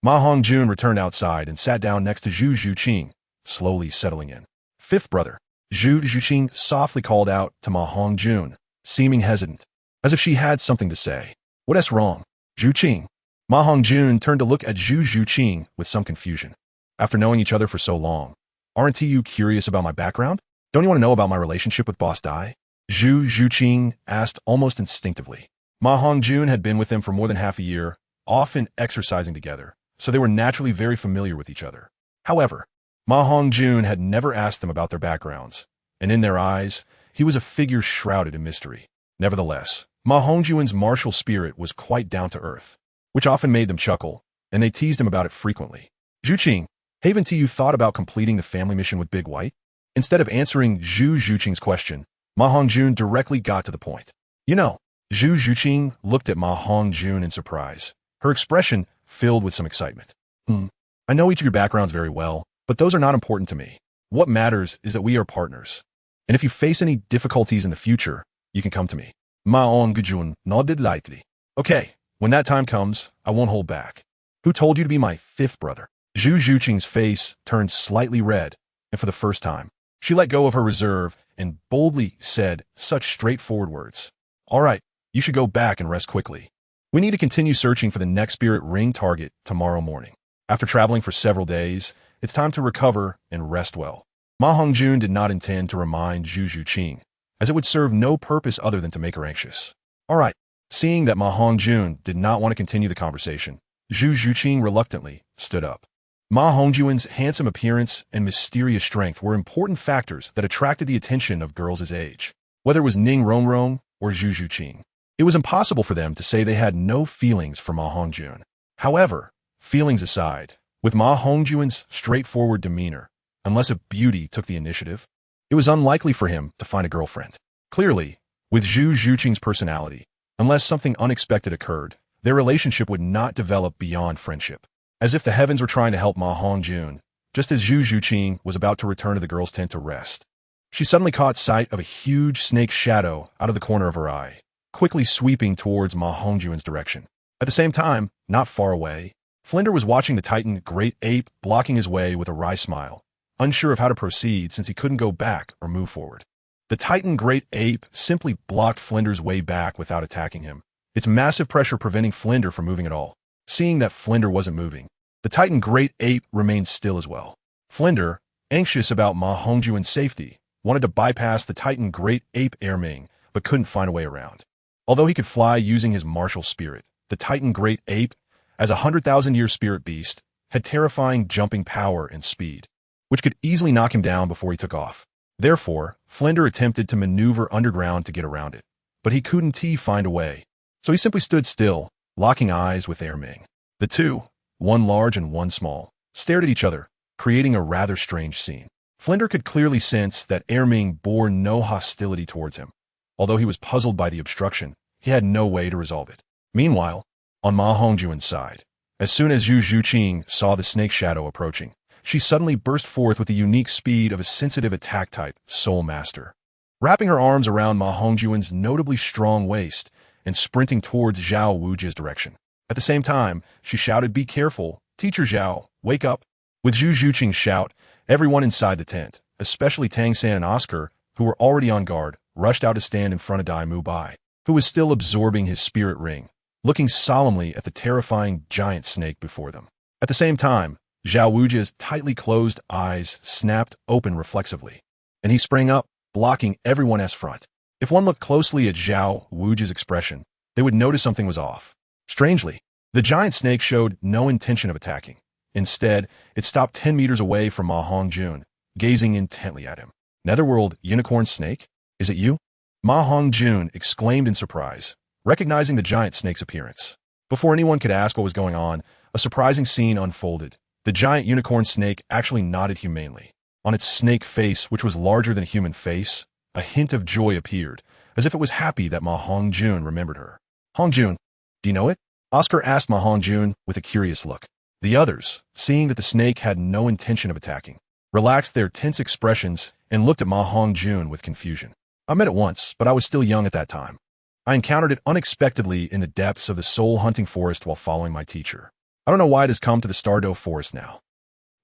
MaHongjun returned outside and sat down next to Zhu Zhuqing, slowly settling in. Fifth brother, Zhu Zhuqing softly called out to MaHongjun, seeming hesitant, as if she had something to say. What's wrong, Zhuqing? MaHongjun turned to look at Zhu Zhuqing with some confusion. After knowing each other for so long, aren't you curious about my background? Don't you want to know about my relationship with Boss Dai? Zhu Zhuqing asked almost instinctively. MaHongjun had been with them for more than half a year, often exercising together, so they were naturally very familiar with each other. However, MaHongjun had never asked them about their backgrounds, and in their eyes, he was a figure shrouded in mystery. Nevertheless, MaHongjun's martial spirit was quite down to earth, which often made them chuckle, and they teased him about it frequently. Zhuqing, haven't you thought about completing the family mission with Big White? Instead of answering Zhu Zhuqing's question, MaHongjun directly got to the point. You know, Zhu Zhuqing looked at MaHongjun in surprise, her expression filled with some excitement. I know each of your backgrounds very well, but those are not important to me. What matters is that we are partners. And if you face any difficulties in the future, you can come to me. MaHongjun nodded lightly. Okay, when that time comes, I won't hold back. Who told you to be my fifth brother? Zhu Zhuqing's face turned slightly red, and for the first time, she let go of her reserve and boldly said such straightforward words. All right, you should go back and rest quickly. We need to continue searching for the next spirit ring target tomorrow morning. After traveling for several days, it's time to recover and rest well. MaHongjun did not intend to remind Zhu Zhuqing, as it would serve no purpose other than to make her anxious. All right, seeing that MaHongjun did not want to continue the conversation, Zhu Zhuqing reluctantly stood up. MaHongjun's handsome appearance and mysterious strength were important factors that attracted the attention of girls his age, whether it was Ning Rongrong or Zhu Zhuqing. It was impossible for them to say they had no feelings for MaHongjun. However, feelings aside, with MaHongjun's straightforward demeanor, unless a beauty took the initiative, it was unlikely for him to find a girlfriend. Clearly, with Zhu Zhuqing's personality, unless something unexpected occurred, their relationship would not develop beyond friendship. As if the heavens were trying to help MaHongjun, just as Zhu Zhuqing was about to return to the girl's tent to rest. She suddenly caught sight of a huge snake shadow out of the corner of her eye, quickly sweeping towards MaHongjun's direction. At the same time, not far away, Flinder was watching the Titan Great Ape blocking his way with a wry smile, unsure of how to proceed since he couldn't go back or move forward. The Titan Great Ape simply blocked Flinder's way back without attacking him, its massive pressure preventing Flinder from moving at all. Seeing that Flinder wasn't moving, the Titan Great Ape remained still as well. Flinder, anxious about MaHongjun's safety, wanted to bypass the Titan Great Ape Airming, but couldn't find a way around. Although he could fly using his martial spirit, the Titan Great Ape, as a 100,000-year spirit beast, had terrifying jumping power and speed, which could easily knock him down before he took off. Therefore, Flinder attempted to maneuver underground to get around it, but he couldn't find a way. So he simply stood still, locking eyes with Airming. The two, one large and one small, stared at each other, creating a rather strange scene. Flinder could clearly sense that Airming bore no hostility towards him. Although he was puzzled by the obstruction, he had no way to resolve it. Meanwhile, on MaHongjun's side, as soon as Zhu Zhuqing saw the snake shadow approaching, she suddenly burst forth with the unique speed of a sensitive attack type, Soul Master. Wrapping her arms around MaHongjun's notably strong waist and sprinting towards Zhao Wujia's direction. At the same time, she shouted, "Be careful, Teacher Zhao, wake up." With Zhu Zhuqing's shout, everyone inside the tent, especially Tang San and Oscar, who were already on guard, rushed out to stand in front of Dai Mubai, who was still absorbing his spirit ring, looking solemnly at the terrifying giant snake before them. At the same time, Zhao Wujia's tightly closed eyes snapped open reflexively, and he sprang up, blocking everyone's front. If one looked closely at Zhao Wujia's expression, they would notice something was off. Strangely, the giant snake showed no intention of attacking. Instead, it stopped 10 meters away from MaHongjun, gazing intently at him. "Netherworld unicorn snake? Is it you?" MaHongjun exclaimed in surprise, recognizing the giant snake's appearance. Before anyone could ask what was going on, a surprising scene unfolded. The giant unicorn snake actually nodded humanely. On its snake face, which was larger than a human face, a hint of joy appeared, as if it was happy that MaHongjun remembered her. "Hongjun, do you know it?" Oscar asked MaHongjun with a curious look. The others, seeing that the snake had no intention of attacking, relaxed their tense expressions and looked at MaHongjun with confusion. "I met it once, but I was still young at that time. I encountered it unexpectedly in the depths of the soul-hunting forest while following my teacher. I don't know why it has come to the Stardow Forest now."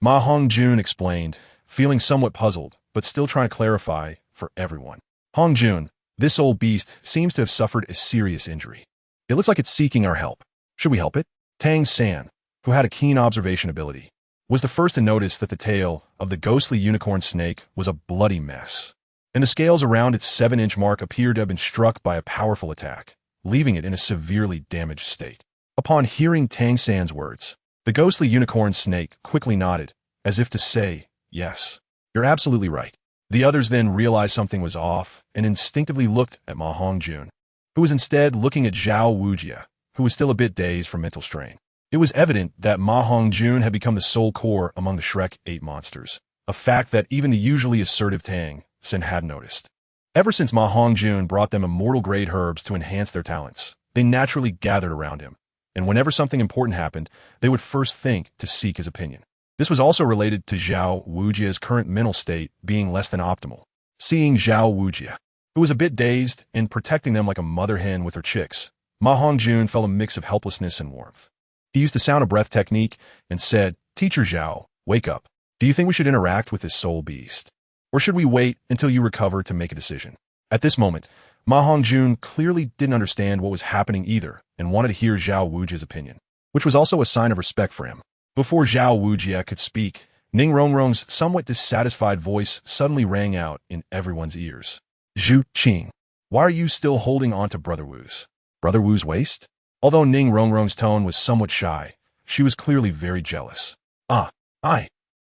MaHongjun explained, feeling somewhat puzzled, but still trying to clarify for everyone. "Hongjun, this old beast seems to have suffered a serious injury. It looks like it's seeking our help. Should we help it?" Tang San, who had a keen observation ability, was the first to notice that the tail of the ghostly unicorn snake was a bloody mess, and the scales around its 7-inch mark appeared to have been struck by a powerful attack, leaving it in a severely damaged state. Upon hearing Tang San's words, the ghostly unicorn snake quickly nodded, as if to say, "Yes, you're absolutely right." The others then realized something was off and instinctively looked at MaHongjun, who was instead looking at Zhao Wujia, who was still a bit dazed from mental strain. It was evident that MaHongjun had become the sole core among the Shrek 8 monsters, a fact that even the usually assertive Tang San had noticed. Ever since MaHongjun brought them immortal-grade herbs to enhance their talents, they naturally gathered around him, and whenever something important happened, they would first think to seek his opinion. This was also related to Zhao Wujia's current mental state being less than optimal. Seeing Zhao Wujia, who was a bit dazed and protecting them like a mother hen with her chicks, MaHongjun felt a mix of helplessness and warmth. He used the sound of breath technique and said, "Teacher Zhao, wake up. Do you think we should interact with this soul beast? Or should we wait until you recover to make a decision?" At this moment, MaHongjun clearly didn't understand what was happening either and wanted to hear Zhao Wujia's opinion, which was also a sign of respect for him. Before Zhao Wujia could speak, Ning Rongrong's somewhat dissatisfied voice suddenly rang out in everyone's ears. "Zhu Qing, why are you still holding on to Brother Wu's waist?" Although Ning Rongrong's tone was somewhat shy, she was clearly very jealous. I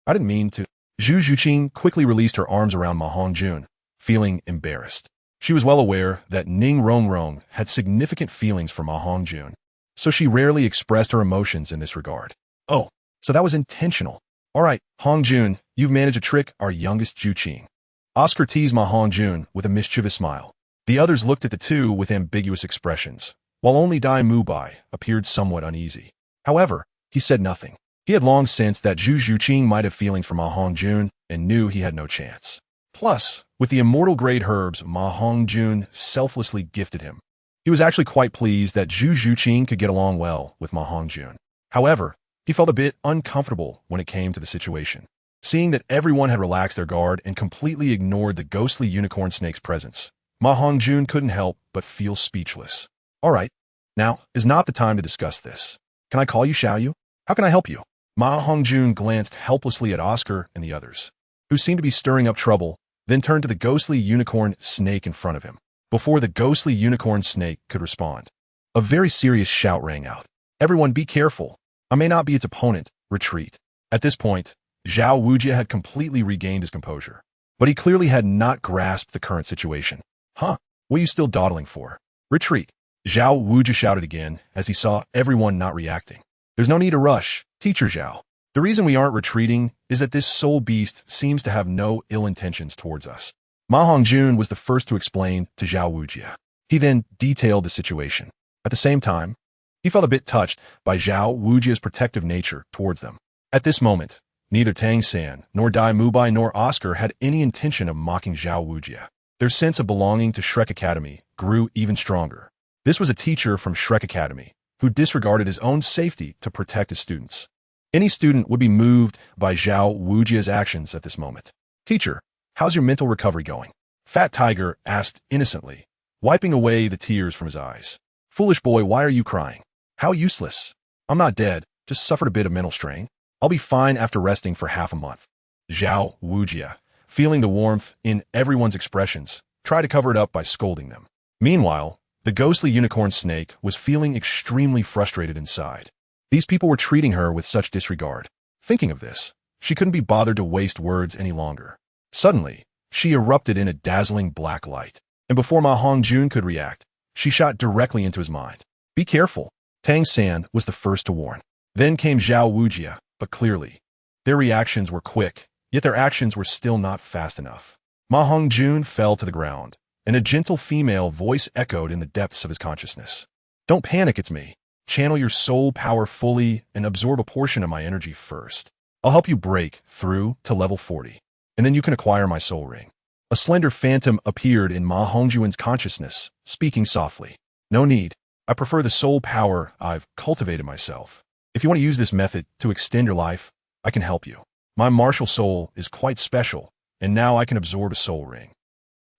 didn't mean to." Zhu Zhuqing quickly released her arms around MaHongjun, feeling embarrassed. She was well aware that Ning Rongrong had significant feelings for MaHongjun, so she rarely expressed her emotions in this regard. "Oh, so that was intentional. All right, Hongjun, you've managed to trick our youngest Zhuqing." Oscar teased MaHongjun with a mischievous smile. The others looked at the two with ambiguous expressions, while only Dai Mubai appeared somewhat uneasy. However, he said nothing. He had long sensed that Zhu Zhuqing might have feelings for MaHongjun and knew he had no chance. Plus, with the immortal-grade herbs MaHongjun selflessly gifted him. He was actually quite pleased that Zhu Zhuqing could get along well with MaHongjun. However, he felt a bit uncomfortable when it came to the situation. Seeing that everyone had relaxed their guard and completely ignored the ghostly unicorn snake's presence, MaHongjun couldn't help but feel speechless. All right, now is not the time to discuss this. Can I call you Xiaoyu? How can I help you? MaHongjun glanced helplessly at Oscar and the others, who seemed to be stirring up trouble, then turned to the ghostly unicorn snake in front of him. Before the ghostly unicorn snake could respond, a very serious shout rang out. Everyone be careful. I may not be its opponent. Retreat. At this point, Zhao Wujie had completely regained his composure, but he clearly had not grasped the current situation. Huh? What are you still dawdling for? Retreat. Zhao Wujie shouted again as he saw everyone not reacting. There's no need to rush, Teacher Zhao. The reason we aren't retreating is that this soul beast seems to have no ill intentions towards us. MaHongjun was the first to explain to Zhao Wujie. He then detailed the situation. At the same time, he felt a bit touched by Zhao Wujie's protective nature towards them. At this moment, neither Tang San, nor Dai Mubai, nor Oscar had any intention of mocking Zhao Wujie. Their sense of belonging to Shrek Academy grew even stronger. This was a teacher from Shrek Academy who disregarded his own safety to protect his students. Any student would be moved by Zhao Wujie's actions at this moment. Teacher, how's your mental recovery going? Fat Tiger asked innocently, wiping away the tears from his eyes. Foolish boy, why are you crying? How useless. I'm not dead, just suffered a bit of mental strain. I'll be fine after resting for half a month. Zhao Wujie, feeling the warmth in everyone's expressions, tried to cover it up by scolding them. Meanwhile, the ghostly unicorn snake was feeling extremely frustrated inside. These people were treating her with such disregard. Thinking of this, she couldn't be bothered to waste words any longer. Suddenly, she erupted in a dazzling black light, and before MaHongjun could react, she shot directly into his mind. Be careful. Tang San was the first to warn. Then came Zhao Wujie, but clearly, their reactions were quick, yet their actions were still not fast enough. MaHongjun fell to the ground, and a gentle female voice echoed in the depths of his consciousness. Don't panic, it's me. Channel your soul power fully and absorb a portion of my energy first. I'll help you break through to level 40, and then you can acquire my soul ring. A slender phantom appeared in MaHongjun's consciousness, speaking softly. No need. I prefer the soul power I've cultivated myself. If you want to use this method to extend your life, I can help you. My martial soul is quite special, and now I can absorb a soul ring.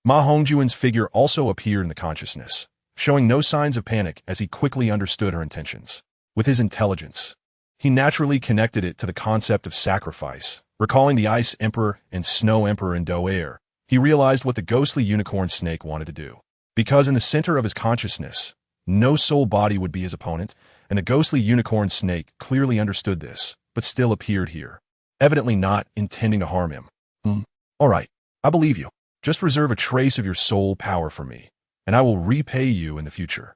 MaHongjun's figure also appeared in the consciousness, showing no signs of panic as he quickly understood her intentions. With his intelligence, he naturally connected it to the concept of sacrifice. Recalling the Ice Emperor and Snow Emperor in Douluo, he realized what the ghostly unicorn snake wanted to do. Because in the center of his consciousness, no soul body would be his opponent, and the ghostly unicorn snake clearly understood this, but still appeared here, evidently not intending to harm him. All right, I believe you. Just reserve a trace of your soul power for me, and I will repay you in the future.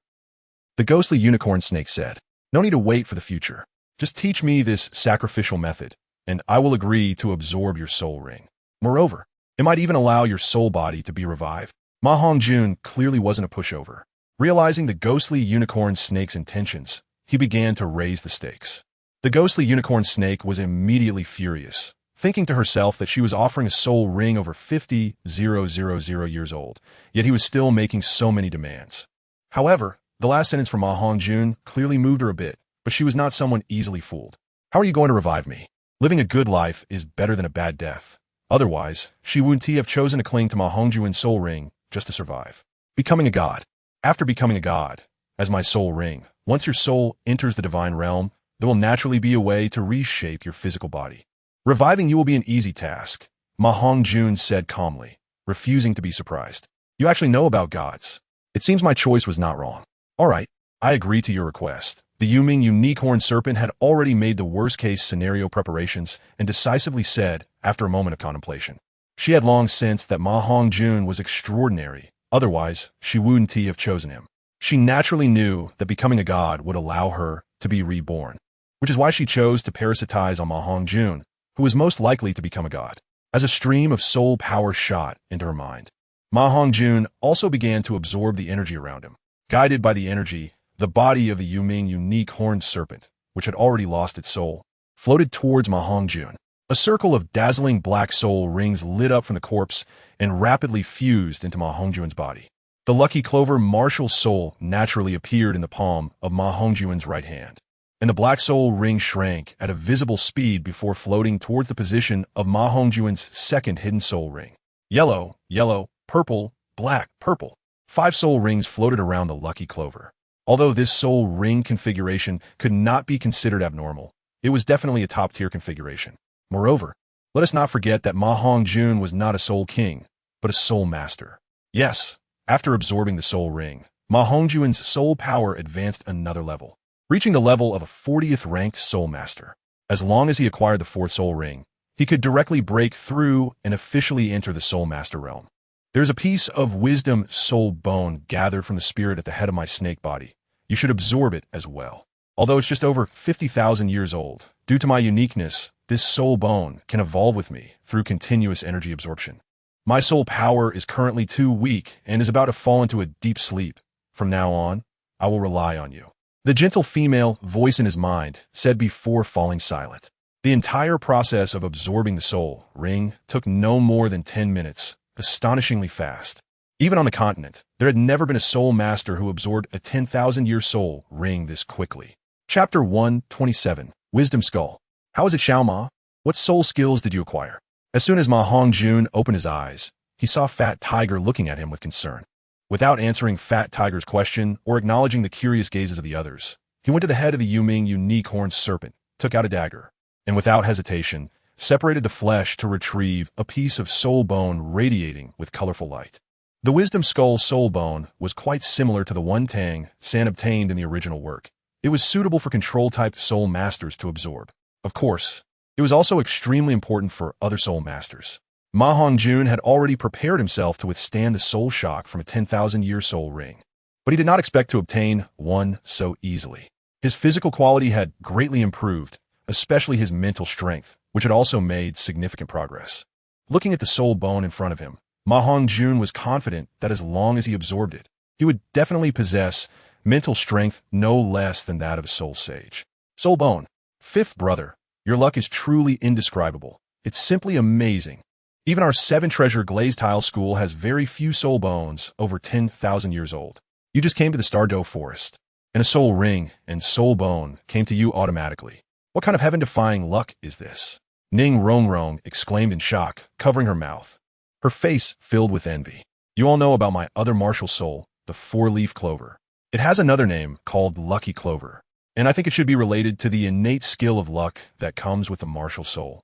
The ghostly unicorn snake said, no need to wait for the future. Just teach me this sacrificial method, and I will agree to absorb your soul ring. Moreover, it might even allow your soul body to be revived. MaHongjun clearly wasn't a pushover. Realizing the ghostly unicorn snake's intentions, he began to raise the stakes. The ghostly unicorn snake was immediately furious, thinking to herself that she was offering a soul ring over 50,000 years old, yet he was still making so many demands. However, the last sentence from MaHongjun clearly moved her a bit, but she was not someone easily fooled. How are you going to revive me? Living a good life is better than a bad death. Otherwise, she wouldn't have chosen to cling to MaHongjun's soul ring just to survive. Becoming a god. After becoming a god, as my soul ring, once your soul enters the divine realm, there will naturally be a way to reshape your physical body. Reviving you will be an easy task, MaHongjun said calmly, refusing to be surprised. You actually know about gods. It seems my choice was not wrong. All right, I agree to your request. The Yuming unique horned serpent had already made the worst-case scenario preparations and decisively said, after a moment of contemplation. She had long sensed that MaHongjun was extraordinary, otherwise she wouldn't have chosen him. She naturally knew that becoming a god would allow her to be reborn, which is why she chose to parasitize on MaHongjun, who was most likely to become a god. As a stream of soul power shot into her mind, MaHongjun also began to absorb the energy around him. Guided by the energy, the body of the Yuming unique horned serpent, which had already lost its soul, floated towards MaHongjun. A circle of dazzling black soul rings lit up from the corpse and rapidly fused into MaHongjun's body. The lucky clover martial soul naturally appeared in the palm of MaHongjun's right hand, and the black soul ring shrank at a visible speed before floating towards the position of MaHongjun's second hidden soul ring. Yellow, yellow, purple, black, purple. 5 soul rings floated around the lucky clover. Although this soul ring configuration could not be considered abnormal, it was definitely a top-tier configuration. Moreover, let us not forget that MaHongjun was not a soul king, but a soul master. Yes, after absorbing the soul ring, MaHongjun's soul power advanced another level, reaching the level of a 40th ranked soul master. As long as he acquired the 4th soul ring, he could directly break through and officially enter the soul master realm. There's a piece of wisdom soul bone gathered from the spirit at the head of my snake body. You should absorb it as well. Although it's just over 50,000 years old, due to my uniqueness, this soul bone can evolve with me through continuous energy absorption. My soul power is currently too weak and is about to fall into a deep sleep. From now on, I will rely on you. The gentle female voice in his mind said before falling silent. The entire process of absorbing the soul ring took no more than 10 minutes, astonishingly fast. Even on the continent, there had never been a soul master who absorbed a 10,000-year soul ring this quickly. Chapter 127, Wisdom Skull. How is it, Xiao Ma? What soul skills did you acquire? As soon as MaHongjun opened his eyes, he saw Fat Tiger looking at him with concern. Without answering Fat Tiger's question or acknowledging the curious gazes of the others, he went to the head of the Yuming unique horned serpent, took out a dagger, and without hesitation, separated the flesh to retrieve a piece of soul bone radiating with colorful light. The Wisdom Skull soul bone was quite similar to the one Tang San obtained in the original work. It was suitable for control-type soul masters to absorb. Of course, it was also extremely important for other soul masters. MaHongjun had already prepared himself to withstand the soul shock from a 10,000-year soul ring, but he did not expect to obtain one so easily. His physical quality had greatly improved, especially his mental strength, which had also made significant progress. Looking at the soul bone in front of him, MaHongjun was confident that as long as he absorbed it, he would definitely possess mental strength no less than that of a soul sage. Soul bone, 5th brother, your luck is truly indescribable. It's simply amazing. Even our 7-treasure glazed tile school has very few soul bones over 10,000 years old. You just came to the Stardow Forest, and a soul ring and soul bone came to you automatically. What kind of heaven-defying luck is this? Ning Rongrong exclaimed in shock, covering her mouth, her face filled with envy. You all know about my other martial soul, the 4-leaf clover. It has another name called Lucky Clover, and I think it should be related to the innate skill of luck that comes with the martial soul.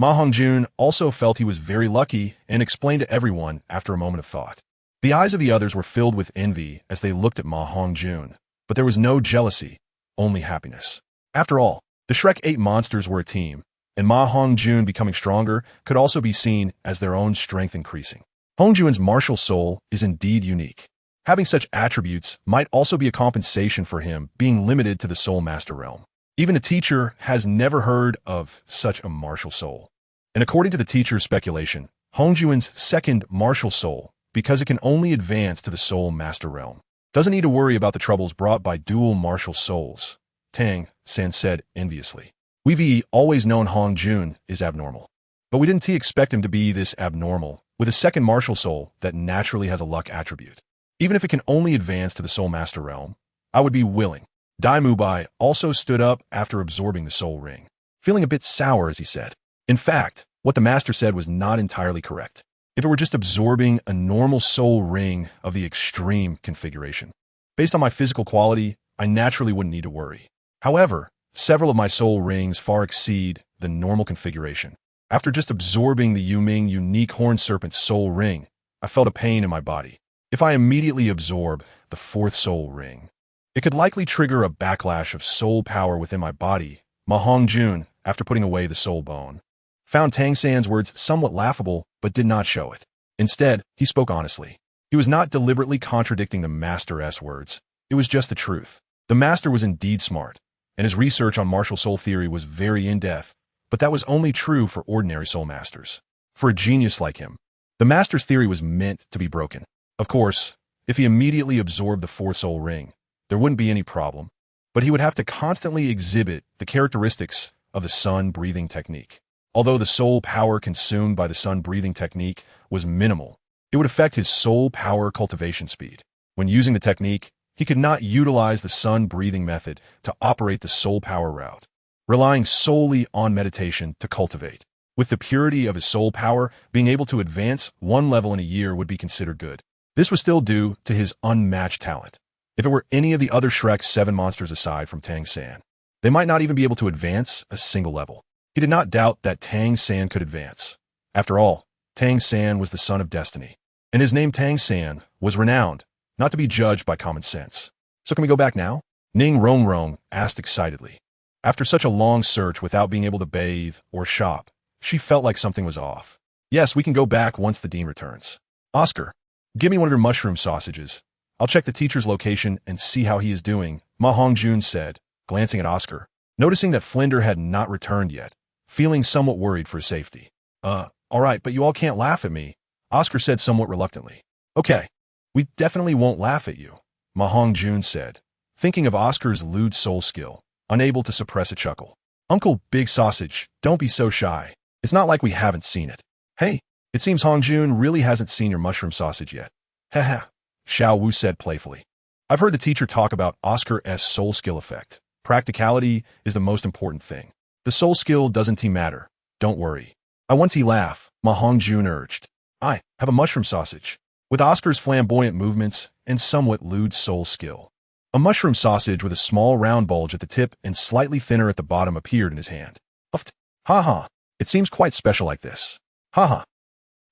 MaHongjun also felt he was very lucky and explained to everyone after a moment of thought. The eyes of the others were filled with envy as they looked at MaHongjun, but there was no jealousy, only happiness. After all, the Shrek 8 monsters were a team, and MaHongjun becoming stronger could also be seen as their own strength increasing. Hongjun's martial soul is indeed unique. Having such attributes might also be a compensation for him being limited to the soul master realm. Even the teacher has never heard of such a martial soul. And according to the teacher's speculation, Hongjun's second martial soul, because it can only advance to the soul master realm, doesn't need to worry about the troubles brought by dual martial souls. Tang San said enviously. We've always known Hongjun is abnormal, but we didn't expect him to be this abnormal with a second martial soul that naturally has a luck attribute. Even if it can only advance to the soul master realm, I would be willing. Dai Mubai also stood up after absorbing the soul ring, feeling a bit sour as he said. In fact, what the master said was not entirely correct. If it were just absorbing a normal soul ring of the extreme configuration, based on my physical quality, I naturally wouldn't need to worry. However, several of my soul rings far exceed the normal configuration. After just absorbing the Yuming unique horned serpent's soul ring, I felt a pain in my body. If I immediately absorb the 4th soul ring, it could likely trigger a backlash of soul power within my body. MaHongjun, after putting away the soul bone, found Tang San's words somewhat laughable but did not show it. Instead, he spoke honestly. He was not deliberately contradicting the master's words. It was just the truth. The master was indeed smart, and his research on martial soul theory was very in-depth, but that was only true for ordinary soul masters. For a genius like him, the master's theory was meant to be broken. Of course, if he immediately absorbed the 4th soul ring, there wouldn't be any problem, but he would have to constantly exhibit the characteristics of the sun-breathing technique. Although the soul power consumed by the sun-breathing technique was minimal, it would affect his soul power cultivation speed. When using the technique, he could not utilize the sun-breathing method to operate the soul power route, relying solely on meditation to cultivate. With the purity of his soul power, being able to advance one level in a year would be considered good. This was still due to his unmatched talent. If it were any of the other Shrek's 7 monsters aside from Tang San, they might not even be able to advance a single level. He did not doubt that Tang San could advance. After all, Tang San was the son of destiny, and his name Tang San was renowned, not to be judged by common sense. So can we go back now? Ning Rongrong asked excitedly. After such a long search without being able to bathe or shop, she felt like something was off. Yes, we can go back once the dean returns. Oscar, give me one of your mushroom sausages. I'll check the teacher's location and see how he is doing, MaHongjun said, glancing at Oscar, noticing that Flinder had not returned yet, feeling somewhat worried for his safety. All right, but you all can't laugh at me, Oscar said somewhat reluctantly. Okay, we definitely won't laugh at you, MaHongjun said, thinking of Oscar's lewd soul skill, unable to suppress a chuckle. Uncle Big Sausage, don't be so shy. It's not like we haven't seen it. Hey, it seems Hongjun really hasn't seen your mushroom sausage yet. Haha, Xiao Wu said playfully. I've heard the teacher talk about Oscar's soul skill effect. Practicality is the most important thing. The soul skill doesn't matter. Don't worry. I want to laugh, MaHongjun urged. I have a mushroom sausage. With Oscar's flamboyant movements and somewhat lewd soul skill. A mushroom sausage with a small round bulge at the tip and slightly thinner at the bottom appeared in his hand. Uffed. Ha. It seems quite special like this. Ha.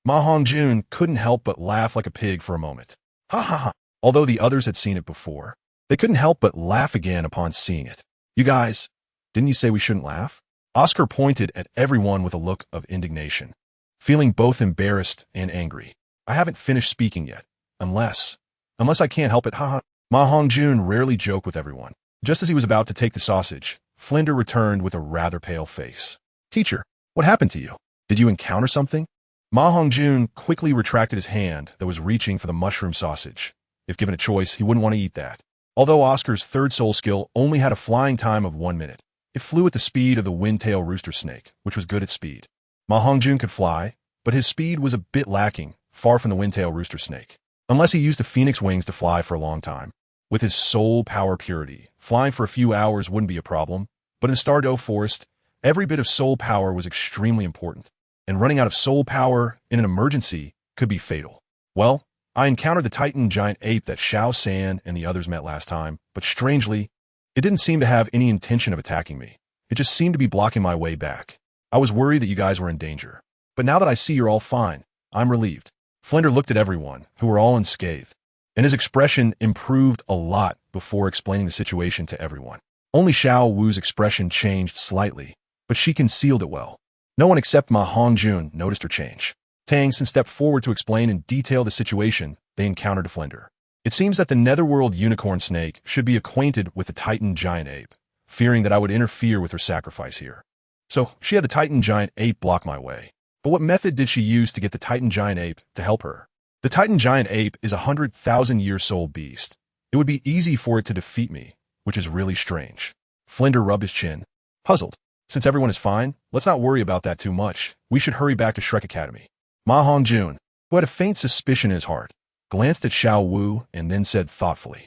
MaHongjun couldn't help but laugh like a pig for a moment. Ha. Although the others had seen it before, they couldn't help but laugh again upon seeing it. You guys, didn't you say we shouldn't laugh? Oscar pointed at everyone with a look of indignation, feeling both embarrassed and angry. I haven't finished speaking yet, unless I can't help it, haha. MaHongjun rarely joked with everyone. Just as he was about to take the sausage, Flinder returned with a rather pale face. Teacher, what happened to you? Did you encounter something? MaHongjun quickly retracted his hand that was reaching for the mushroom sausage. If given a choice, he wouldn't want to eat that. Although Oscar's third soul skill only had a flying time of 1 minute, it flew at the speed of the windtail rooster snake, which was good at speed. MaHongjun could fly, but his speed was a bit lacking, far from the windtail rooster snake. Unless he used the phoenix wings to fly for a long time. With his soul power purity, flying for a few hours wouldn't be a problem, but in Stardow Forest, every bit of soul power was extremely important, and running out of soul power in an emergency could be fatal. Well, I encountered the Titan giant ape that Xiao San and the others met last time, but strangely, it didn't seem to have any intention of attacking me. It just seemed to be blocking my way back. I was worried that you guys were in danger. But now that I see you're all fine, I'm relieved. Flinder looked at everyone, who were all unscathed, and his expression improved a lot before explaining the situation to everyone. Only Xiao Wu's expression changed slightly, but she concealed it well. No one except MaHongjun noticed her change. Tang San stepped forward to explain in detail the situation they encountered to Flinder. It seems that the Netherworld unicorn snake should be acquainted with the Titan giant ape, fearing that I would interfere with her sacrifice here. So she had the Titan giant ape block my way. But what method did she use to get the Titan giant ape to help her? The Titan giant ape is a 100,000-year-old beast. It would be easy for it to defeat me, which is really strange. Flinder rubbed his chin, puzzled. Since everyone is fine, let's not worry about that too much. We should hurry back to Shrek Academy. MaHongjun, who had a faint suspicion in his heart, glanced at Xiao Wu and then said thoughtfully,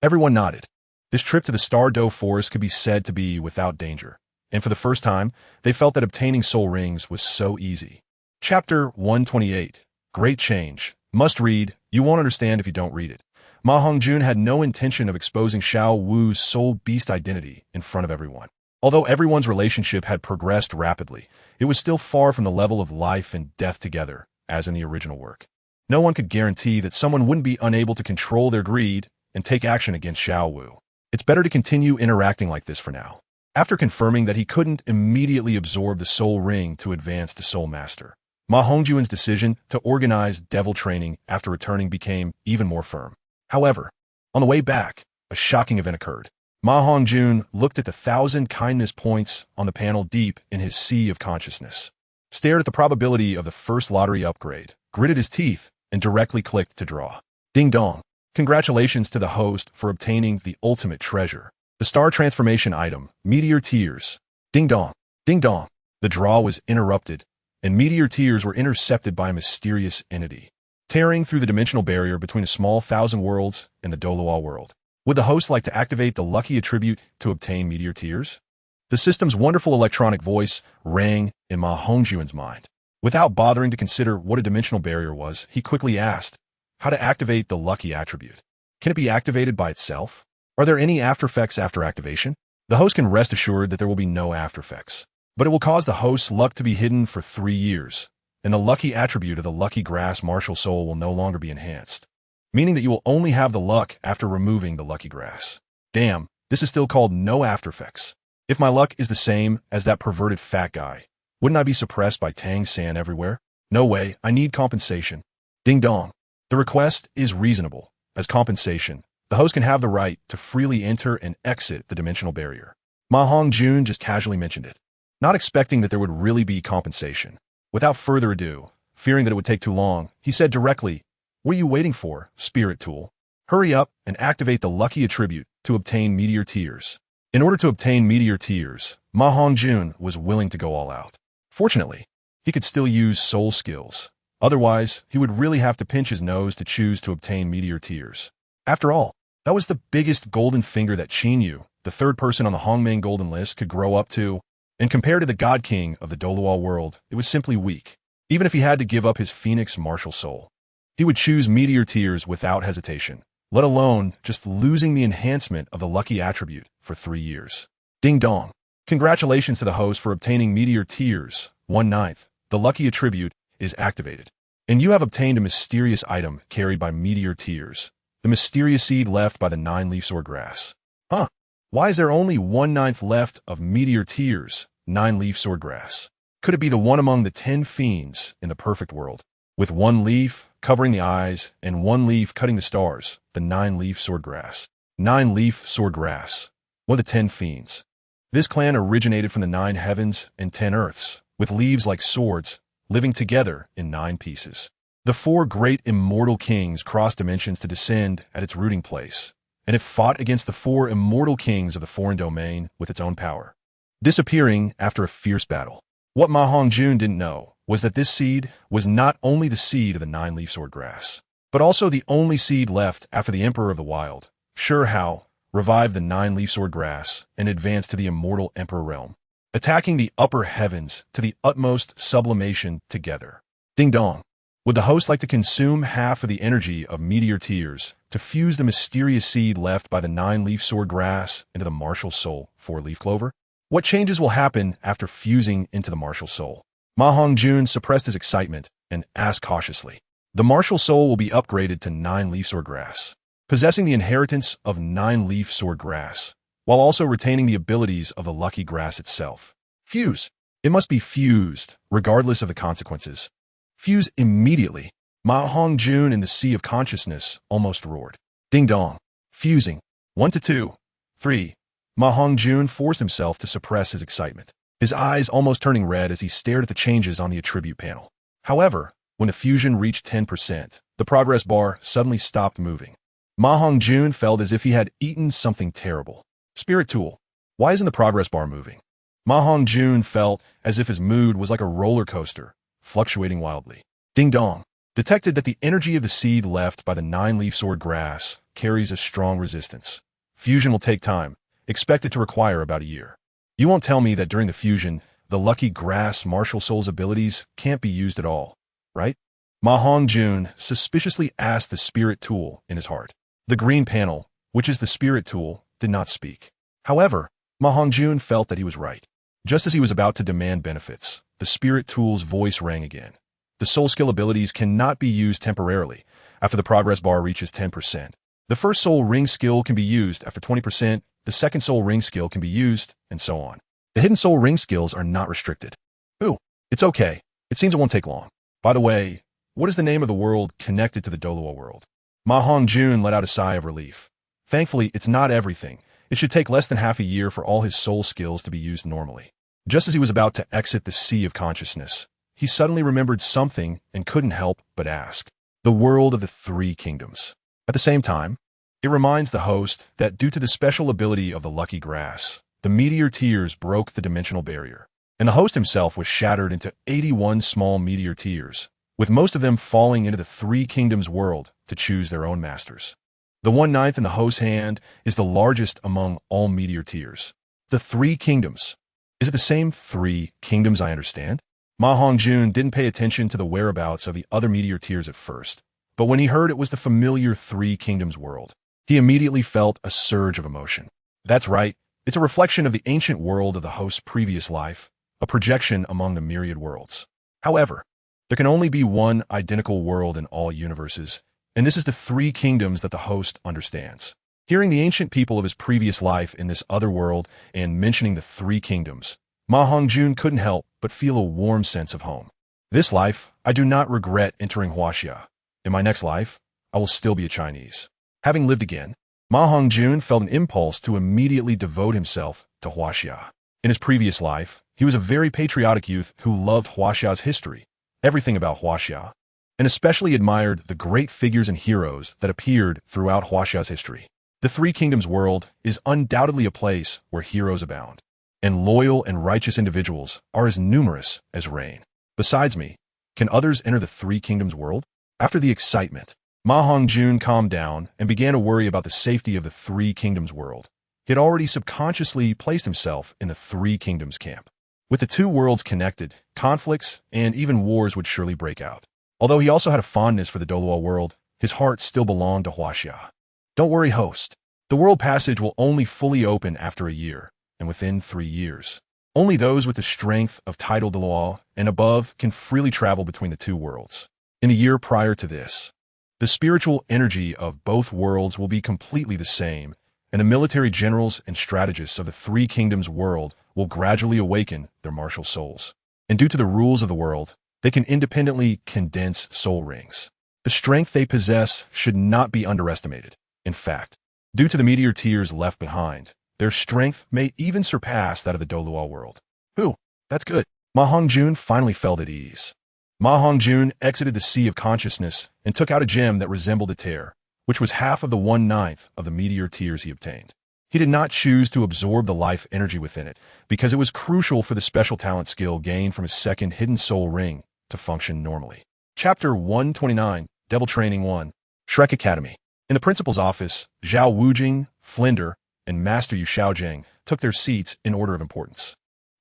Everyone nodded. This trip to the Stardow Forest could be said to be without danger, and for the first time, they felt that obtaining soul rings was so easy. Chapter 128, Great Change. Must read, you won't understand if you don't read it. MaHongjun had no intention of exposing Xiao Wu's soul beast identity in front of everyone. Although everyone's relationship had progressed rapidly, it was still far from the level of life and death together, as in the original work. No one could guarantee that someone wouldn't be unable to control their greed and take action against Xiao Wu. It's better to continue interacting like this for now. After confirming that he couldn't immediately absorb the soul ring to advance to Soul Master, MaHongjun's decision to organize devil training after returning became even more firm. However, on the way back, a shocking event occurred. MaHongjun looked at the 1,000 kindness points on the panel deep in his sea of consciousness, stared at the probability of the first lottery upgrade, gritted his teeth, and directly clicked to draw. Ding dong. Congratulations to the host for obtaining the ultimate treasure. The star transformation item, Meteor Tears. Ding dong. Ding dong. The draw was interrupted, and meteor tears were intercepted by a mysterious entity, tearing through the dimensional barrier between a small thousand worlds and the Douluo world. Would the host like to activate the lucky attribute to obtain meteor tears? The system's wonderful electronic voice rang in MaHongjun's mind. Without bothering to consider what a dimensional barrier was, he quickly asked how to activate the lucky attribute. Can it be activated by itself? Are there any aftereffects after activation? The host can rest assured that there will be no aftereffects, but it will cause the host's luck to be hidden for 3 years, and the lucky attribute of the lucky grass martial soul will no longer be enhanced, meaning that you will only have the luck after removing the lucky grass. Damn, this is still called no aftereffects. If my luck is the same as that perverted fat guy, wouldn't I be suppressed by Tang San everywhere? No way, I need compensation. Ding dong. The request is reasonable. As compensation, the host can have the right to freely enter and exit the dimensional barrier. MaHongjun just casually mentioned it, not expecting that there would really be compensation. Without further ado, fearing that it would take too long, he said directly, "What are you waiting for, spirit tool? Hurry up and activate the lucky attribute to obtain meteor tears." In order to obtain meteor tears, MaHongjun was willing to go all out. Fortunately, he could still use soul skills. Otherwise, he would really have to pinch his nose to choose to obtain meteor tears. After all, that was the biggest golden finger that Qinyu, the third person on the Hongmeng golden list, could grow up to, and compared to the God King of the Douluo world, it was simply weak. Even if he had to give up his phoenix martial soul, he would choose meteor tears without hesitation, let alone just losing the enhancement of the lucky attribute for 3 years. Ding dong. Congratulations to the host for obtaining meteor tears. 1/9. The lucky attribute is activated, and you have obtained a mysterious item carried by meteor tears, the mysterious seed left by the 9-leaf swordgrass. Huh? Why is there only 1/9 left of meteor tears, 9-leaf swordgrass? Could it be the one among the 10 fiends in the perfect world, with 1 leaf covering the eyes and 1 leaf cutting the stars, the 9-leaf swordgrass? 9-leaf swordgrass, one of the 10 fiends. This clan originated from the 9 heavens and 10 earths, with leaves like swords, living together in 9 pieces. The 4 great immortal kings crossed dimensions to descend at its rooting place, and it fought against the 4 immortal kings of the foreign domain with its own power, disappearing after a fierce battle. What MaHongjun didn't know was that this seed was not only the seed of the 9-leaf swordgrass, but also the only seed left after the Emperor of the Wild, Sure Hao, revived the 9-leaf swordgrass and advanced to the immortal Emperor realm, attacking the upper heavens to the utmost sublimation together. Ding dong. Would the host like to consume half of the energy of meteor tears to fuse the mysterious seed left by the 9-leaf swordgrass into the martial soul, 4-leaf clover? What changes will happen after fusing into the martial soul? MaHongjun suppressed his excitement and asked cautiously. The martial soul will be upgraded to 9-leaf swordgrass, possessing the inheritance of 9-leaf swordgrass, while also retaining the abilities of the lucky grass itself. Fuse. It must be fused, regardless of the consequences. Fuse immediately. MaHongjun in the sea of consciousness almost roared. Ding dong. Fusing. 1 to 2. 3. MaHongjun forced himself to suppress his excitement, his eyes almost turning red as he stared at the changes on the attribute panel. However, when the fusion reached 10%, the progress bar suddenly stopped moving. MaHongjun felt as if he had eaten something terrible. Spirit tool, why isn't the progress bar moving? MaHongjun felt as if his mood was like a roller coaster, fluctuating wildly. Ding dong. Detected that the energy of the seed left by the 9-leaf swordgrass carries a strong resistance. Fusion will take time, expected to require about a year. You won't tell me that during the fusion, the lucky grass martial soul's abilities can't be used at all, right? MaHongjun suspiciously asked the spirit tool in his heart. The green panel, which is the spirit tool, did not speak. However, MaHongjun felt that he was right. Just as he was about to demand benefits, the spirit tool's voice rang again. The soul skill abilities cannot be used temporarily after the progress bar reaches 10%. The first soul ring skill can be used after 20%, the second soul ring skill can be used, and so on. The hidden soul ring skills are not restricted. Ooh, it's okay. It seems it won't take long. By the way, what is the name of the world connected to the Douluo world? MaHongjun let out a sigh of relief. Thankfully, it's not everything. It should take less than half a year for all his soul skills to be used normally. Just as he was about to exit the sea of consciousness, he suddenly remembered something and couldn't help but ask. The world of the 3 kingdoms. At the same time, it reminds the host that due to the special ability of the lucky grass, the meteor tears broke the dimensional barrier. and the host himself was shattered into 81 small meteor tears, with most of them falling into the Three Kingdoms world to choose their own masters. The 1/9 in the host's hand is the largest among all meteor tears. The Three Kingdoms. Is it the same Three Kingdoms I understand? MaHongjun didn't pay attention to the whereabouts of the other meteor tears at first, but when he heard it was the familiar Three Kingdoms world, he immediately felt a surge of emotion. That's right, it's a reflection of the ancient world of the host's previous life, a projection among the myriad worlds. However, there can only be one identical world in all universes, and this is the Three Kingdoms that the host understands. Hearing the ancient people of his previous life in this other world and mentioning the Three Kingdoms, MaHongjun couldn't help but feel a warm sense of home. This life, I do not regret entering Huaxia. In my next life, I will still be a Chinese. Having lived again, MaHongjun felt an impulse to immediately devote himself to Huaxia. In his previous life, he was a very patriotic youth who loved Huaxia's history, everything about Huaxia, and especially admired the great figures and heroes that appeared throughout Huaxia's history. The Three Kingdoms world is undoubtedly a place where heroes abound, and loyal and righteous individuals are as numerous as rain. Besides me, can others enter the Three Kingdoms world? After the excitement, MaHongjun calmed down and began to worry about the safety of the Three Kingdoms world. He had already subconsciously placed himself in the Three Kingdoms camp. With the two worlds connected, conflicts and even wars would surely break out. Although he also had a fondness for the Douluo world, his heart still belonged to Huaxia. Don't worry, host. The world passage will only fully open after a year, and within 3 years. Only those with the strength of tidal Dalu and above can freely travel between the two worlds. In the year prior to this, the spiritual energy of both worlds will be completely the same, and the military generals and strategists of the Three Kingdoms world will gradually awaken their martial souls. And due to the rules of the world, they can independently condense soul rings. The strength they possess should not be underestimated. In fact, due to the meteor tears left behind, their strength may even surpass that of the Douluo world. That's good. MaHongjun finally felt at ease. MaHongjun exited the sea of consciousness and took out a gem that resembled a tear, which was half of the 1/9 of the meteor tears he obtained. He did not choose to absorb the life energy within it, because it was crucial for the special talent skill gained from his second hidden soul ring to function normally. Chapter 129, Devil Training 1, Shrek Academy. In the principal's office, Zhao Wujing, Flinder, and Master Yu Xiaojing took their seats in order of importance.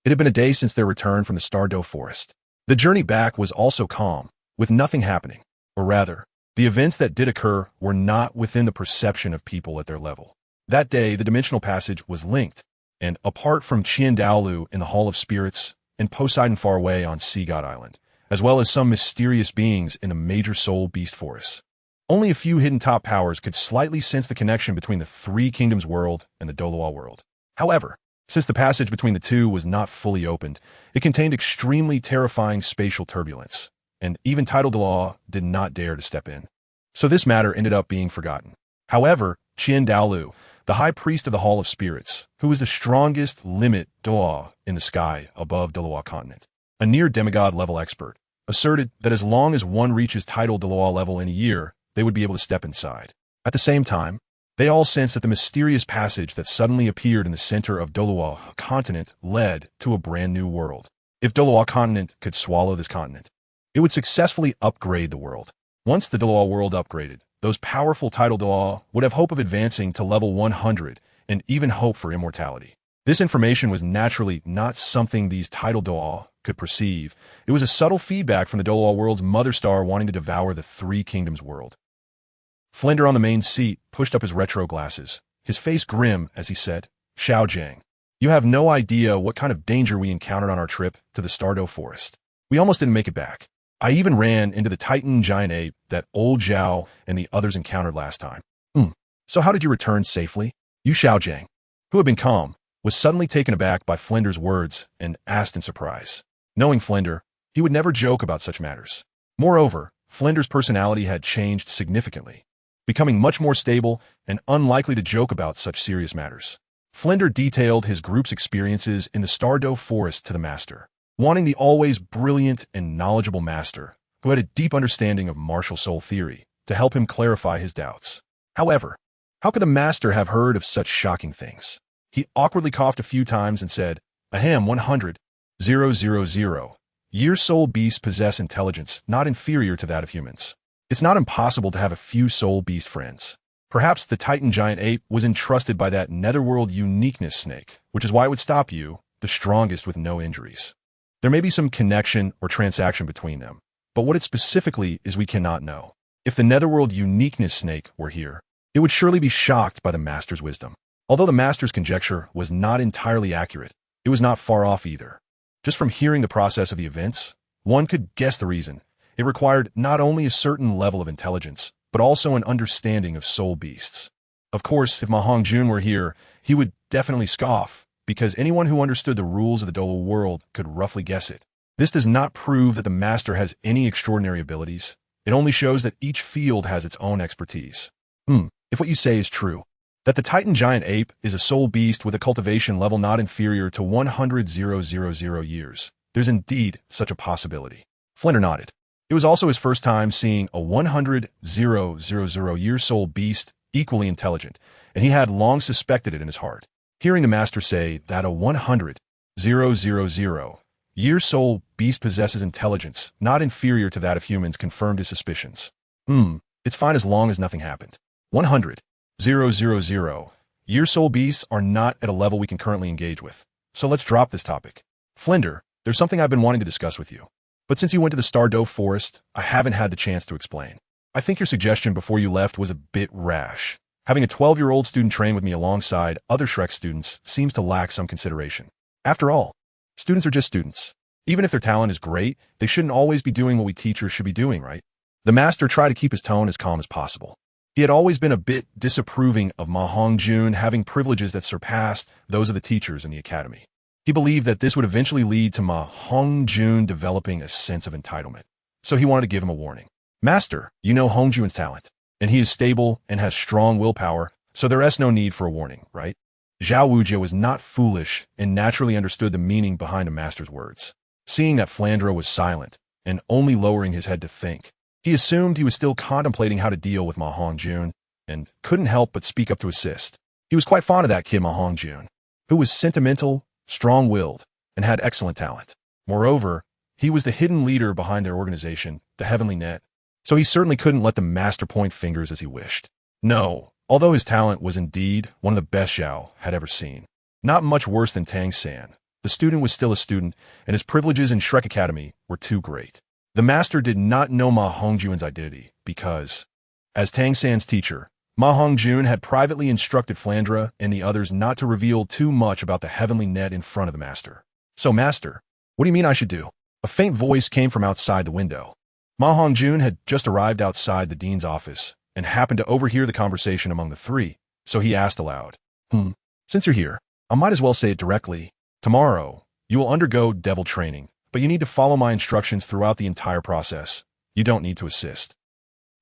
It had been a day since their return from the Stardow Forest. The journey back was also calm, with nothing happening, or rather, the events that did occur were not within the perception of people at their level. That day, the dimensional passage was linked, and apart from Dalu in the Hall of Spirits and Poseidon far away on Sea God Island, as well as some mysterious beings in the major soul beast forests, only a few hidden top powers could slightly sense the connection between the Three Kingdoms world and the Douluo world. However, since the passage between the two was not fully opened, it contained extremely terrifying spatial turbulence, and even Tidal Dalu did not dare to step in. So this matter ended up being forgotten. However, Dalu, the high priest of the Hall of Spirits, who was the strongest limit Dalu in the sky above Douluo continent, a near demigod level expert, asserted that as long as one reaches Tidal Dalu level in a year, they would be able to step inside. At the same time, they all sensed that the mysterious passage that suddenly appeared in the center of Douluo continent led to a brand new world. If Douluo continent could swallow this continent, it would successfully upgrade the world. Once the Douluo world upgraded, those powerful Tidal Dalu would have hope of advancing to level 100 and even hope for immortality. This information was naturally not something these Tidal Dalu could perceive. It was a subtle feedback from the Douluo world's mother star wanting to devour the Three Kingdoms world. Flinder on the main seat pushed up his retro glasses, his face grim as he said, "Xiaojing, you have no idea what kind of danger we encountered on our trip to the Stardow Forest. We almost didn't make it back. I even ran into the Titan giant ape that old Zhao and the others encountered last time." So how did you return safely? Yu Xiaojing, who had been calm, was suddenly taken aback by Flinder's words and asked in surprise. Knowing Flinder, he would never joke about such matters. Moreover, Flinder's personality had changed significantly, becoming much more stable and unlikely to joke about such serious matters. Flinder detailed his group's experiences in the Stardow Forest to the master, wanting the always brilliant and knowledgeable master, who had a deep understanding of martial soul theory, to help him clarify his doubts. However, how could the master have heard of such shocking things? He awkwardly coughed a few times and said, "Ahem, 100. Year soul beasts possess intelligence not inferior to that of humans. It's not impossible to have a few soul beast friends. Perhaps the Titan giant ape was entrusted by that netherworld uniqueness snake, which is why it would stop you, the strongest, with no injuries. There may be some connection or transaction between them, but what it specifically is we cannot know. If the netherworld uniqueness snake were here, it would surely be shocked by the master's wisdom. Although the master's conjecture was not entirely accurate, it was not far off either. Just from hearing the process of the events, one could guess the reason. It required not only a certain level of intelligence, but also an understanding of soul beasts. Of course, if MaHongjun were here, he would definitely scoff, because anyone who understood the rules of the Douluo world could roughly guess it. This does not prove that the master has any extraordinary abilities. It only shows that each field has its own expertise. If what you say is true, that the Titan giant ape is a soul beast with a cultivation level not inferior to 100,000 years, there's indeed such a possibility. Flender nodded. It was also his first time seeing a 100,000 soul beast equally intelligent, and he had long suspected it in his heart. Hearing the master say that a 100,000 soul beast possesses intelligence not inferior to that of humans confirmed his suspicions. It's fine as long as nothing happened. 100,000 soul beasts are not at a level we can currently engage with, so let's drop this topic. Flender, there's something I've been wanting to discuss with you. But since you went to the Stardoe Forest, I haven't had the chance to explain. I think your suggestion before you left was a bit rash. Having a 12-year-old student train with me alongside other Shrek students seems to lack some consideration. After all, students are just students. Even if their talent is great, they shouldn't always be doing what we teachers should be doing, right? The master tried to keep his tone as calm as possible. He had always been a bit disapproving of MaHongjun having privileges that surpassed those of the teachers in the academy. He believed that this would eventually lead to MaHongjun developing a sense of entitlement. So he wanted to give him a warning. Master, you know Hongjun's talent, and he is stable and has strong willpower, so there is no need for a warning, right? Zhao Wujia was not foolish and naturally understood the meaning behind a master's words. Seeing that Flandra was silent and only lowering his head to think, he assumed he was still contemplating how to deal with MaHongjun and couldn't help but speak up to assist. He was quite fond of that kid MaHongjun, who was sentimental, strong-willed, and had excellent talent. Moreover, he was the hidden leader behind their organization, the Heavenly Net, so he certainly couldn't let the master point fingers as he wished. No, although his talent was indeed one of the best Zhao had ever seen. Not much worse than Tang San. The student was still a student, and his privileges in Shrek Academy were too great. The master did not know MaHongjun's identity because, as Tang San's teacher, MaHongjun had privately instructed Flandra and the others not to reveal too much about the Heavenly Net in front of the master. So, master, what do you mean I should do? A faint voice came from outside the window. MaHongjun had just arrived outside the dean's office and happened to overhear the conversation among the three, so he asked aloud. Since you're here, I might as well say it directly. Tomorrow, you will undergo devil training, but you need to follow my instructions throughout the entire process. You don't need to assist.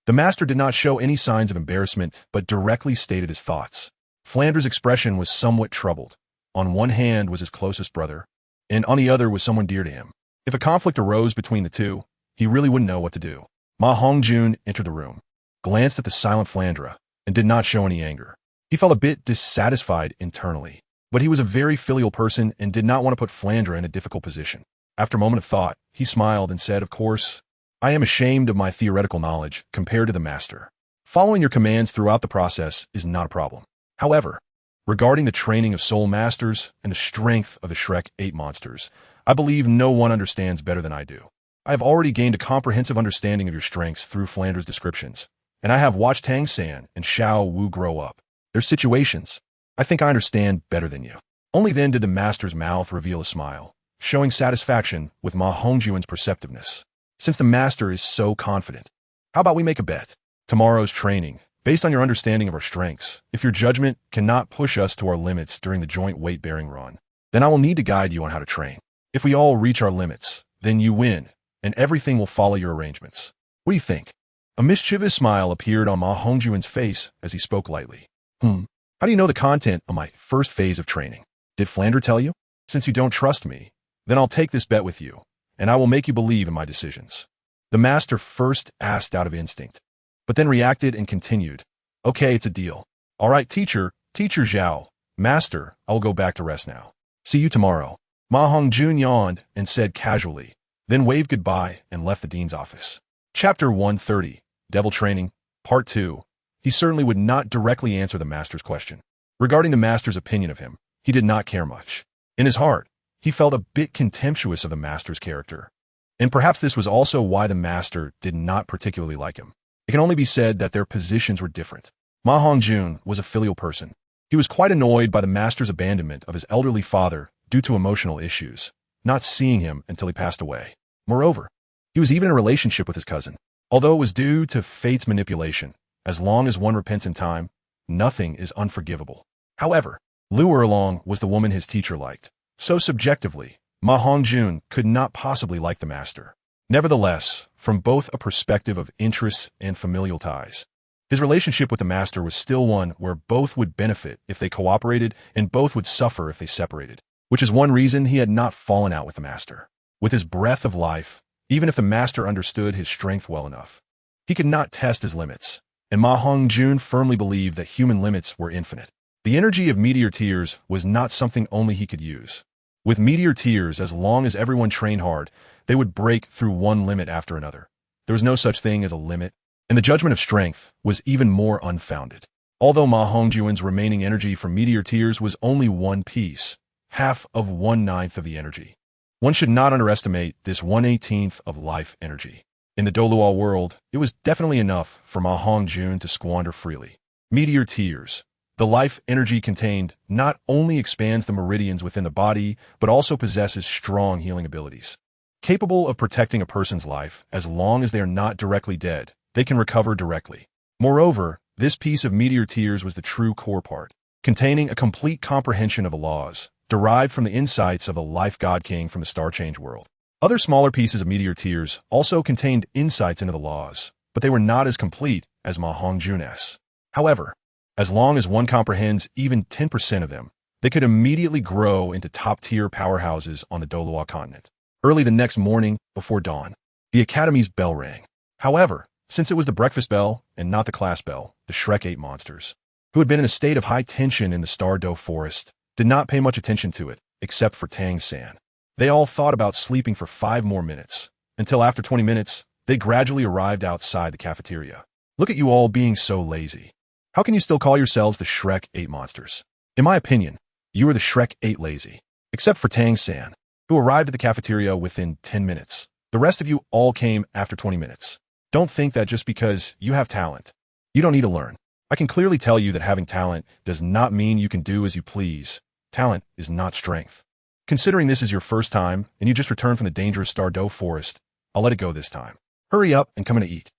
The master did not show any signs of embarrassment, but directly stated his thoughts. Flandra's expression was somewhat troubled. On one hand was his closest brother, and on the other was someone dear to him. If a conflict arose between the two, he really wouldn't know what to do. MaHongjun entered the room, glanced at the silent Flandra, and did not show any anger. He felt a bit dissatisfied internally, but he was a very filial person and did not want to put Flandra in a difficult position. After a moment of thought, he smiled and said, "Of course, I am ashamed of my theoretical knowledge compared to the master. Following your commands throughout the process is not a problem. However, regarding the training of soul masters and the strength of the Shrek 8 monsters, I believe no one understands better than I do. I have already gained a comprehensive understanding of your strengths through Flandra's descriptions, and I have watched Tang San and Xiao Wu grow up. Their situations, I think I understand better than you." Only then did the master's mouth reveal a smile, showing satisfaction with MaHongjun's perceptiveness. Since the master is so confident, how about we make a bet? Tomorrow's training, based on your understanding of our strengths, if your judgment cannot push us to our limits during the joint weight-bearing run, then I will need to guide you on how to train. If we all reach our limits, then you win, and everything will follow your arrangements. What do you think? A mischievous smile appeared on MaHongjun's face as he spoke lightly. How do you know the content of my first phase of training? Did Flandra tell you? Since you don't trust me, then I'll take this bet with you, and I will make you believe in my decisions. The master first asked out of instinct, but then reacted and continued. Okay, it's a deal. All right, teacher Zhao. Master, I will go back to rest now. See you tomorrow. MaHongjun yawned and said casually, then waved goodbye and left the dean's office. Chapter 130, Devil Training, Part 2. He certainly would not directly answer the master's question. Regarding the master's opinion of him, he did not care much. In his heart, he felt a bit contemptuous of the master's character. And perhaps this was also why the master did not particularly like him. It can only be said that their positions were different. MaHongjun was a filial person. He was quite annoyed by the master's abandonment of his elderly father due to emotional issues, not seeing him until he passed away. Moreover, he was even in a relationship with his cousin. Although it was due to fate's manipulation, as long as one repents in time, nothing is unforgivable. However, Lu Erlong was the woman his teacher liked. So subjectively, MaHongjun could not possibly like the master. Nevertheless, from both a perspective of interests and familial ties, his relationship with the master was still one where both would benefit if they cooperated and both would suffer if they separated, which is one reason he had not fallen out with the master. With his breath of life, even if the master understood his strength well enough, he could not test his limits, and MaHongjun firmly believed that human limits were infinite. The energy of meteor tears was not something only he could use. With meteor tears, as long as everyone trained hard, they would break through one limit after another. There was no such thing as a limit, and the judgment of strength was even more unfounded. Although MaHongjun's remaining energy from meteor tears was only one piece, half of 1/9 of the energy. One should not underestimate this 1/18 of life energy. In the Douluo world, it was definitely enough for MaHongjun to squander freely. Meteor tears. The life energy contained not only expands the meridians within the body, but also possesses strong healing abilities. Capable of protecting a person's life as long as they are not directly dead, they can recover directly. Moreover, this piece of meteor tears was the true core part, containing a complete comprehension of the laws, derived from the insights of the life god king from the star change world. Other smaller pieces of meteor tears also contained insights into the laws, but they were not as complete as MaHongjun's. However, as long as one comprehends even 10% of them, they could immediately grow into top-tier powerhouses on the Douluo continent. Early the next morning, before dawn, the academy's bell rang. However, since it was the breakfast bell and not the class bell, the Shrek 8 monsters, who had been in a state of high tension in the Stardow forest, did not pay much attention to it, except for Tang San. They all thought about sleeping for 5 more minutes, until after 20 minutes, they gradually arrived outside the cafeteria. Look at you all being so lazy. How can you still call yourselves the Shrek 8 monsters? In my opinion, you are the Shrek 8 lazy, except for Tang San, who arrived at the cafeteria within 10 minutes. The rest of you all came after 20 minutes. Don't think that just because you have talent, you don't need to learn. I can clearly tell you that having talent does not mean you can do as you please. Talent is not strength. Considering this is your first time and you just returned from the dangerous Stardow forest, I'll let it go this time. Hurry up and come in to eat.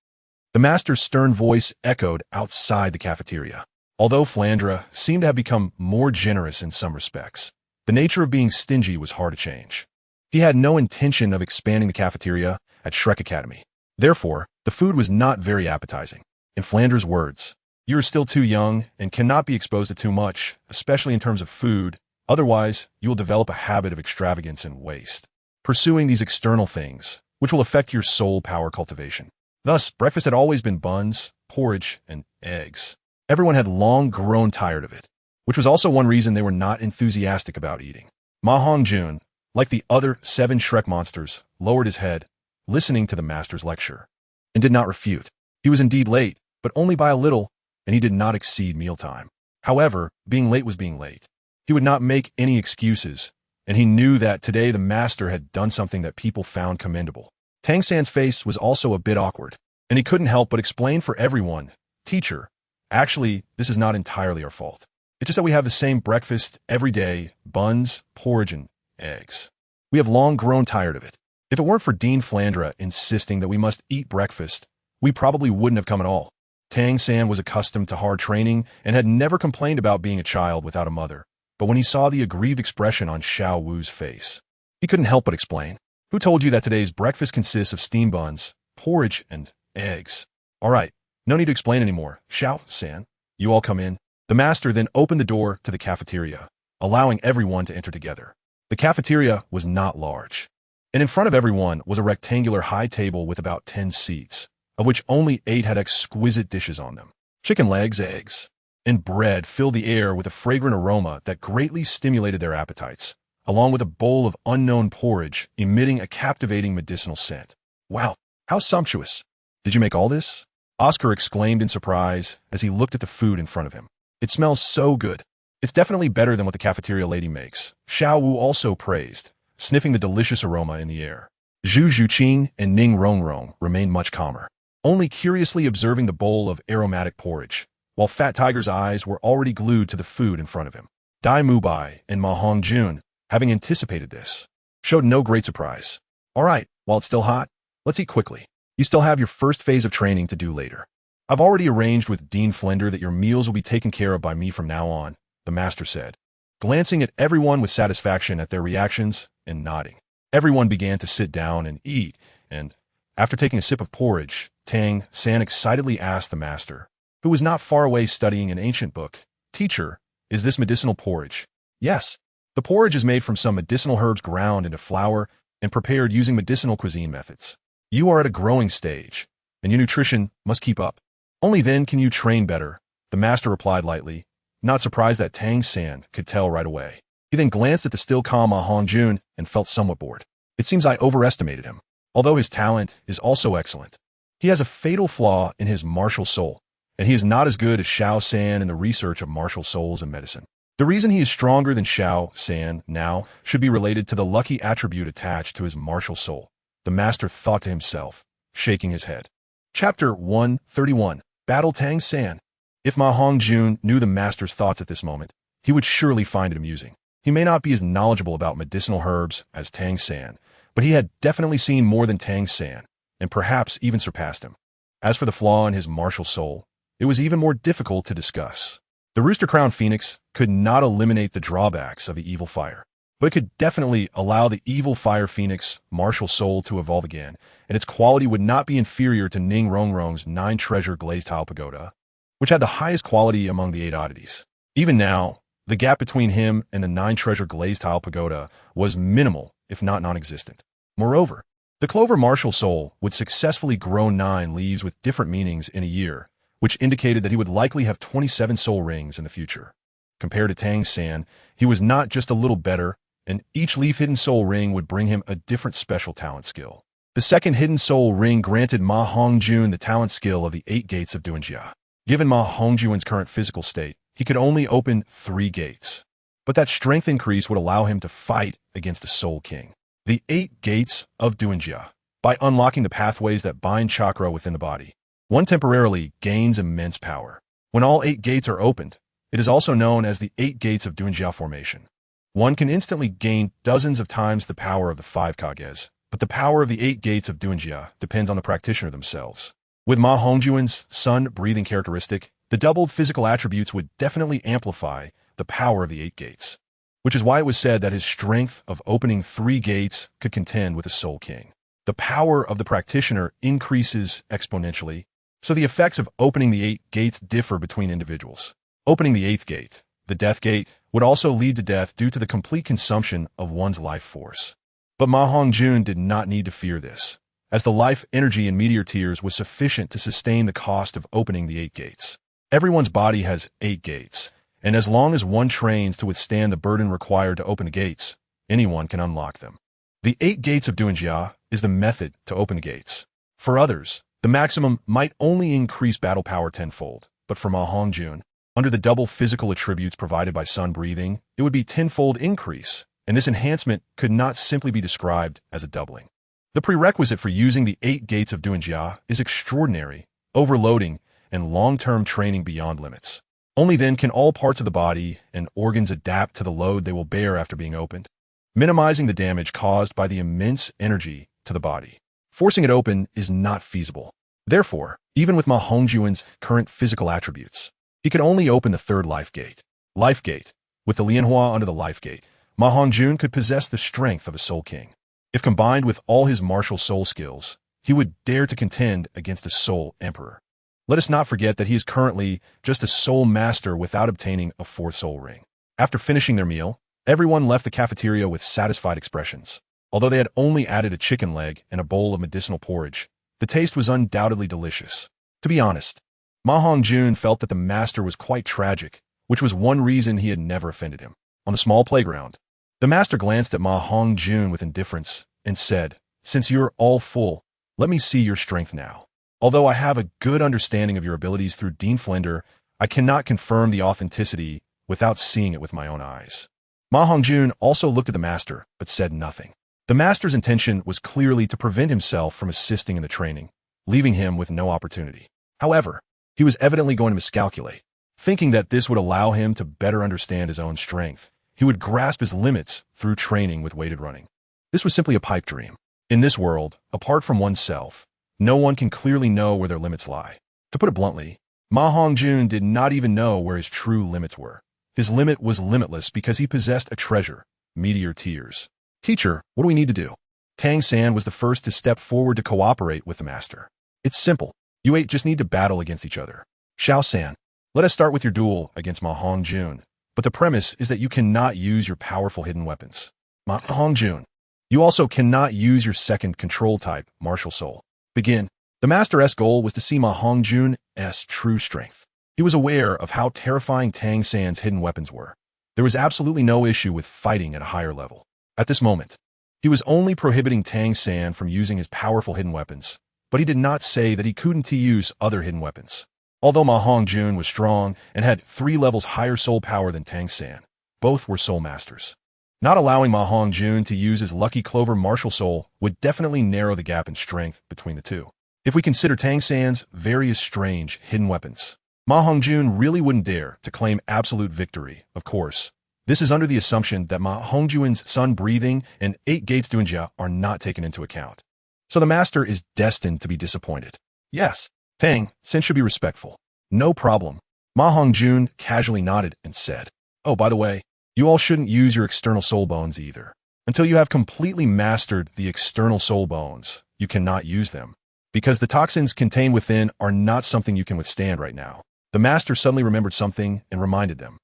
The master's stern voice echoed outside the cafeteria. Although Flandra seemed to have become more generous in some respects, the nature of being stingy was hard to change. He had no intention of expanding the cafeteria at Shrek Academy. Therefore, the food was not very appetizing. In Flandra's words, "You are still too young and cannot be exposed to too much, especially in terms of food. Otherwise, you will develop a habit of extravagance and waste, pursuing these external things, which will affect your soul power cultivation." Thus, breakfast had always been buns, porridge, and eggs. Everyone had long grown tired of it, which was also one reason they were not enthusiastic about eating. MaHongjun, like the other 7 Shrek monsters, lowered his head, listening to the master's lecture, and did not refute. He was indeed late, but only by a little, and he did not exceed mealtime. However, being late was being late. He would not make any excuses, and he knew that today the master had done something that people found commendable. Tang San's face was also a bit awkward, and he couldn't help but explain for everyone, "Teacher, actually, this is not entirely our fault. It's just that we have the same breakfast every day, buns, porridge, and eggs. We have long grown tired of it. If it weren't for Dean Flandra insisting that we must eat breakfast, we probably wouldn't have come at all." Tang San was accustomed to hard training and had never complained about being a child without a mother. But when he saw the aggrieved expression on Xiao Wu's face, he couldn't help but explain. "Who told you that today's breakfast consists of steamed buns, porridge, and eggs? All right, no need to explain anymore. Xiao San, you all come in." The master then opened the door to the cafeteria, allowing everyone to enter together. The cafeteria was not large, and in front of everyone was a rectangular high table with about 10 seats, of which only 8 had exquisite dishes on them. Chicken legs, eggs, and bread filled the air with a fragrant aroma that greatly stimulated their appetites. along with a bowl of unknown porridge emitting a captivating medicinal scent. Wow, how sumptuous! Did you make all this? Oscar exclaimed in surprise as he looked at the food in front of him. It smells so good. It's definitely better than what the cafeteria lady makes, Xiao Wu also praised, sniffing the delicious aroma in the air. Zhu Zhuqing and Ning Rongrong remained much calmer, only curiously observing the bowl of aromatic porridge, while Fat Tiger's eyes were already glued to the food in front of him. Dai Mubai and MaHongjun, having anticipated this, showed no great surprise. All right, while it's still hot, let's eat quickly. You still have your first phase of training to do later. I've already arranged with Dean Flender that your meals will be taken care of by me from now on, the master said, glancing at everyone with satisfaction at their reactions and nodding. Everyone began to sit down and eat, and, after taking a sip of porridge, Tang San excitedly asked the master, who was not far away studying an ancient book, "Teacher, is this medicinal porridge?" "Yes. The porridge is made from some medicinal herbs ground into flour and prepared using medicinal cuisine methods. You are at a growing stage, and your nutrition must keep up. Only then can you train better," the master replied lightly, not surprised that Tang San could tell right away. He then glanced at the still calm MaHongjun and felt somewhat bored. It seems I overestimated him. Although his talent is also excellent, he has a fatal flaw in his martial soul, and he is not as good as Xiao San in the research of martial souls and medicine. The reason he is stronger than Xiao San now should be related to the lucky attribute attached to his martial soul, the master thought to himself, shaking his head. Chapter 131. Battle Tang San. If MaHongjun knew the master's thoughts at this moment, he would surely find it amusing. He may not be as knowledgeable about medicinal herbs as Tang San, but he had definitely seen more than Tang San, and perhaps even surpassed him. As for the flaw in his martial soul, it was even more difficult to discuss. The Rooster-Crowned Phoenix could not eliminate the drawbacks of the evil fire, but it could definitely allow the evil fire phoenix martial soul to evolve again, and its quality would not be inferior to Ning Rongrong's 9-treasure glazed tile pagoda, which had the highest quality among the 8 oddities. Even now, the gap between him and the 9-treasure glazed tile pagoda was minimal, if not non-existent. Moreover, the Clover martial soul would successfully grow 9 leaves with different meanings in a year, which indicated that he would likely have 27 soul rings in the future. Compared to Tang San, he was not just a little better, and each leaf hidden soul ring would bring him a different special talent skill. The second hidden soul ring granted MaHongjun the talent skill of the 8 gates of Duanjia. Given MaHongjun's current physical state, he could only open 3 gates. But that strength increase would allow him to fight against the Soul King. The 8 gates of Duanjia. By unlocking the pathways that bind chakra within the body, one temporarily gains immense power. When all 8 gates are opened, it is also known as the 8 gates of Duanjia formation. One can instantly gain dozens of times the power of the 5 kages, but the power of the 8 gates of Duanjia depends on the practitioner themselves. With MaHongjun's sun-breathing characteristic, the doubled physical attributes would definitely amplify the power of the 8 gates, which is why it was said that his strength of opening 3 gates could contend with the Soul King. The power of the practitioner increases exponentially, so the effects of opening the 8 gates differ between individuals. Opening the 8th gate, the Death Gate, would also lead to death due to the complete consumption of one's life force. But MaHongjun did not need to fear this, as the life energy in Meteor Tears was sufficient to sustain the cost of opening the 8 gates. Everyone's body has 8 gates, and as long as one trains to withstand the burden required to open the gates, anyone can unlock them. The 8 gates of Duanjia is the method to open the gates. For others, the maximum might only increase battle power tenfold, but for MaHongjun, under the double physical attributes provided by sun breathing, it would be tenfold increase, and this enhancement could not simply be described as a doubling. The prerequisite for using the 8 gates of Duanjia is extraordinary, overloading, and long-term training beyond limits. Only then can all parts of the body and organs adapt to the load they will bear after being opened, minimizing the damage caused by the immense energy to the body. Forcing it open is not feasible. Therefore, even with MaHongjun's current physical attributes, he could only open the 3rd life gate. Life Gate. With the Lianhua under the Life Gate, MaHongjun could possess the strength of a Soul King. If combined with all his martial soul skills, he would dare to contend against the Soul Emperor. Let us not forget that he is currently just a Soul Master without obtaining a 4th soul ring. After finishing their meal, everyone left the cafeteria with satisfied expressions. Although they had only added a chicken leg and a bowl of medicinal porridge, the taste was undoubtedly delicious. To be honest, MaHongjun felt that the master was quite tragic, which was one reason he had never offended him. On the small playground, The master glanced at MaHongjun with indifference and said, "Since you're all full, let me see your strength now. Although I have a good understanding of your abilities through Dean Flender, I cannot confirm the authenticity without seeing it with my own eyes." MaHongjun also looked at the master, but said nothing. The master's intention was clearly to prevent himself from assisting in the training, leaving him with no opportunity. However, he was evidently going to miscalculate. Thinking that this would allow him to better understand his own strength, he would grasp his limits through training with weighted running. This was simply a pipe dream. In this world, apart from oneself, no one can clearly know where their limits lie. To put it bluntly, MaHongjun did not even know where his true limits were. His limit was limitless because he possessed a treasure, meteor tears. "Teacher, what do we need to do?" Tang San was the first to step forward to cooperate with the master. "It's simple. You eight just need to battle against each other. Xiao San, let us start with your duel against MaHongjun. But the premise is that you cannot use your powerful hidden weapons. MaHongjun, you also cannot use your second control type, Martial Soul. Begin." The master's goal was to see MaHongjun's true strength. He was aware of how terrifying Tang San's hidden weapons were. There was absolutely no issue with fighting at a higher level. At this moment, he was only prohibiting Tang San from using his powerful hidden weapons, but he did not say that he couldn't use other hidden weapons. Although MaHongjun was strong and had 3 levels higher soul power than Tang San, both were soul masters. Not allowing MaHongjun to use his Lucky Clover Martial Soul would definitely narrow the gap in strength between the two. If we consider Tang San's various strange hidden weapons, MaHongjun really wouldn't dare to claim absolute victory, of course. This is under the assumption that MaHongjun's sun breathing and 8 gates Dunjia are not taken into account. So the master is destined to be disappointed. "Yes, Tang San should be respectful." "No problem." MaHongjun casually nodded and said, "Oh, by the way, you all shouldn't use your external soul bones either. Until you have completely mastered the external soul bones, you cannot use them, because the toxins contained within are not something you can withstand right now." The master suddenly remembered something and reminded them.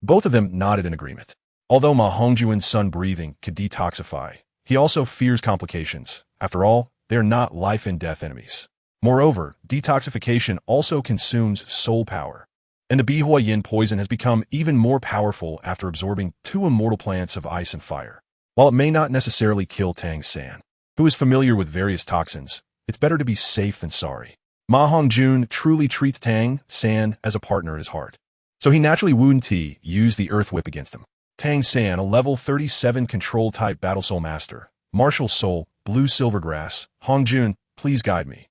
Both of them nodded in agreement. Although MaHongjun's sun breathing could detoxify, he also fears complications. After all, they are not life and death enemies. Moreover, detoxification also consumes soul power, and the Bihua Yin poison has become even more powerful after absorbing 2 immortal plants of ice and fire. While it may not necessarily kill Tang San, who is familiar with various toxins, it's better to be safe than sorry. MaHongjun truly treats Tang San as a partner at his heart, so he naturally wouldn't use the Earth Whip against him. Tang San, a level 37 control-type Battle Soul Master, Martial Soul, Blue Silvergrass. "Hongjun, please guide me,"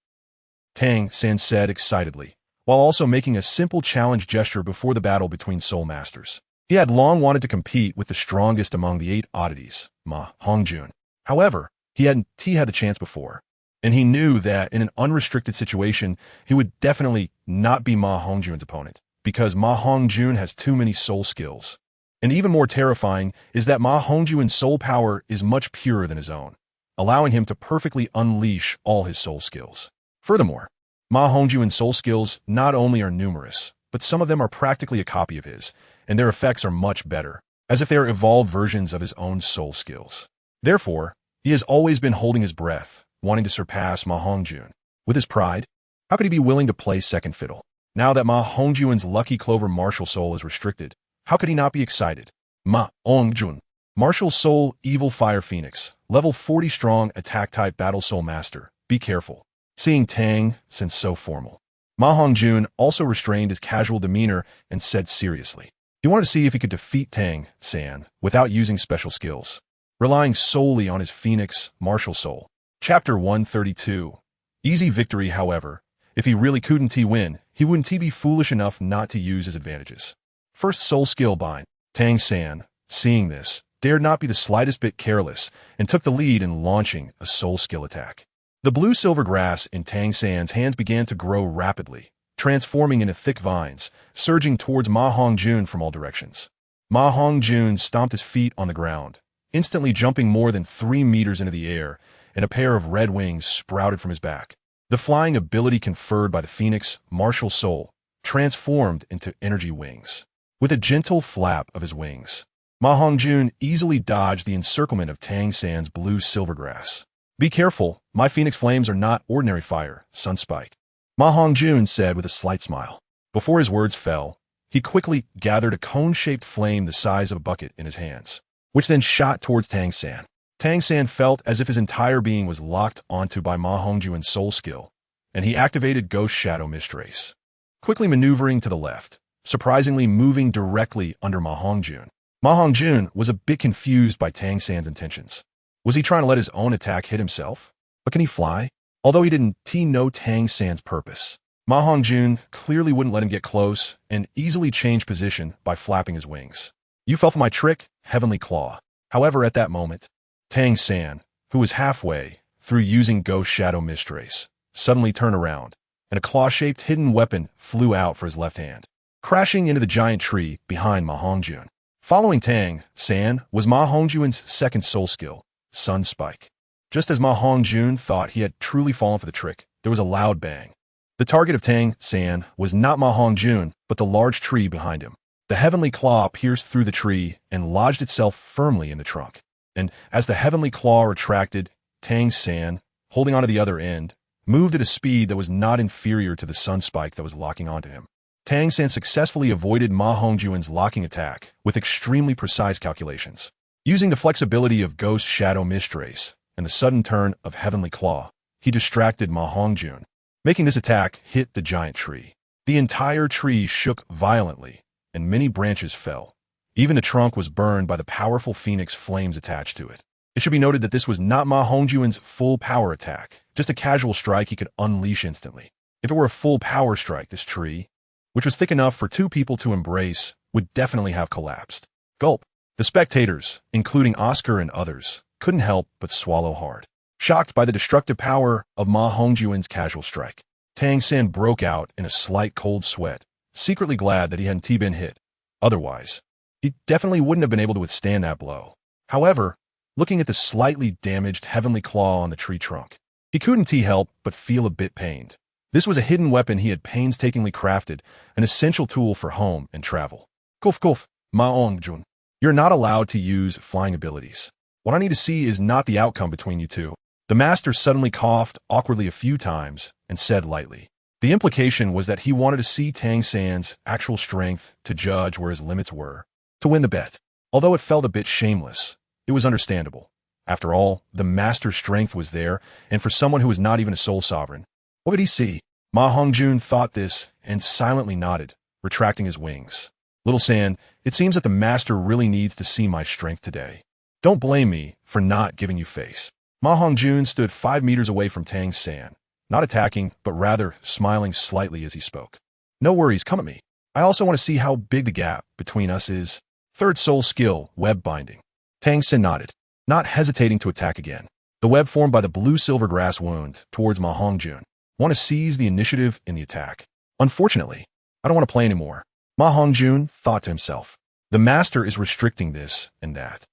Tang San said excitedly, while also making a simple challenge gesture before the battle between Soul Masters. He had long wanted to compete with the strongest among the 8 oddities, MaHongjun. However, he hadn't had the chance before, and he knew that in an unrestricted situation, he would definitely not be MaHongjun's opponent, because MaHongjun has too many soul skills. And even more terrifying is that MaHongjun's soul power is much purer than his own, allowing him to perfectly unleash all his soul skills. Furthermore, MaHongjun's soul skills not only are numerous, but some of them are practically a copy of his, and their effects are much better, as if they are evolved versions of his own soul skills. Therefore, he has always been holding his breath, wanting to surpass MaHongjun. With his pride, how could he be willing to play second fiddle? Now that MaHongjun's Lucky Clover Martial Soul is restricted, how could he not be excited? MaHongjun, Martial Soul Evil Fire Phoenix, level 40 strong attack-type Battle Soul Master. Be careful. Seeing Tang San so formal, MaHongjun also restrained his casual demeanor and said seriously. He wanted to see if he could defeat Tang San without using special skills, relying solely on his Phoenix Martial Soul. Chapter 132. Easy victory, however. If he really couldn't win, he wouldn't be foolish enough not to use his advantages. First soul skill bind. Tang San, seeing this, dared not be the slightest bit careless and took the lead in launching a soul skill attack. The blue silver grass in Tang San's hands began to grow rapidly, transforming into thick vines, surging towards MaHongjun from all directions. MaHongjun stomped his feet on the ground, instantly jumping more than 3 meters into the air, and a pair of red wings sprouted from his back. The flying ability conferred by the Phoenix Martial Soul transformed into energy wings. With a gentle flap of his wings, MaHongjun easily dodged the encirclement of Tang San's blue silvergrass. "Be careful, my Phoenix flames are not ordinary fire, Sunspike," MaHongjun said with a slight smile. Before his words fell, he quickly gathered a cone-shaped flame the size of a bucket in his hands. which then shot towards Tang San. Tang San felt as if his entire being was locked onto by MaHongjun's soul skill, and he activated Ghost Shadow Mistrace, quickly maneuvering to the left, surprisingly moving directly under MaHongjun. MaHongjun was a bit confused by Tang San's intentions. Was he trying to let his own attack hit himself? But can he fly? Although he didn't know Tang San's purpose, MaHongjun clearly wouldn't let him get close and easily changed position by flapping his wings. You fell for my trick, Heavenly Claw. However, at that moment, Tang San, who was halfway through using Ghost Shadow Mistrace, suddenly turned around, and a claw-shaped hidden weapon flew out for his left hand, crashing into the giant tree behind MaHongjun. Following Tang San was MaHongjun's second soul skill, Sun Spike. Just as MaHongjun thought he had truly fallen for the trick, there was a loud bang. The target of Tang San was not MaHongjun, but the large tree behind him. The heavenly claw pierced through the tree and lodged itself firmly in the trunk. And as the heavenly claw retracted, Tang San, holding onto the other end, moved at a speed that was not inferior to the sun spike that was locking onto him. Tang San successfully avoided MaHongjun's locking attack with extremely precise calculations. Using the flexibility of Ghost Shadow Mistrace and the sudden turn of Heavenly Claw, he distracted MaHongjun, making this attack hit the giant tree. The entire tree shook violently, and many branches fell. Even the trunk was burned by the powerful phoenix flames attached to it. It should be noted that this was not MaHongjun's full power attack, just a casual strike he could unleash instantly. If it were a full power strike, this tree, which was thick enough for two people to embrace, would definitely have collapsed. Gulp. The spectators, including Oscar and others, couldn't help but swallow hard. Shocked by the destructive power of MaHongjun's casual strike, Tang San broke out in a slight cold sweat, secretly glad that he hadn't been hit. Otherwise, he definitely wouldn't have been able to withstand that blow. However, looking at the slightly damaged heavenly claw on the tree trunk, he couldn't help but feel a bit pained. This was a hidden weapon he had painstakingly crafted, an essential tool for home and travel. Kuf, MaHongjun. You're not allowed to use flying abilities. What I need to see is not the outcome between you two. The master suddenly coughed awkwardly a few times and said lightly. The implication was that he wanted to see Tang San's actual strength to judge where his limits were, to win the bet. Although it felt a bit shameless, it was understandable. After all, the master's strength was there, and for someone who was not even a soul sovereign, what would he see? MaHongjun thought this and silently nodded, retracting his wings. Little San, it seems that the master really needs to see my strength today. Don't blame me for not giving you face. MaHongjun stood 5 meters away from Tang San, not attacking, but rather smiling slightly as he spoke. No worries, come at me. I also want to see how big the gap between us is. Third soul skill, web binding. Tang San nodded, not hesitating to attack again. The web formed by the blue-silver grass wound towards MaHongjun. Want to seize the initiative in the attack. Unfortunately, I don't want to play anymore. MaHongjun thought to himself. The master is restricting this and that.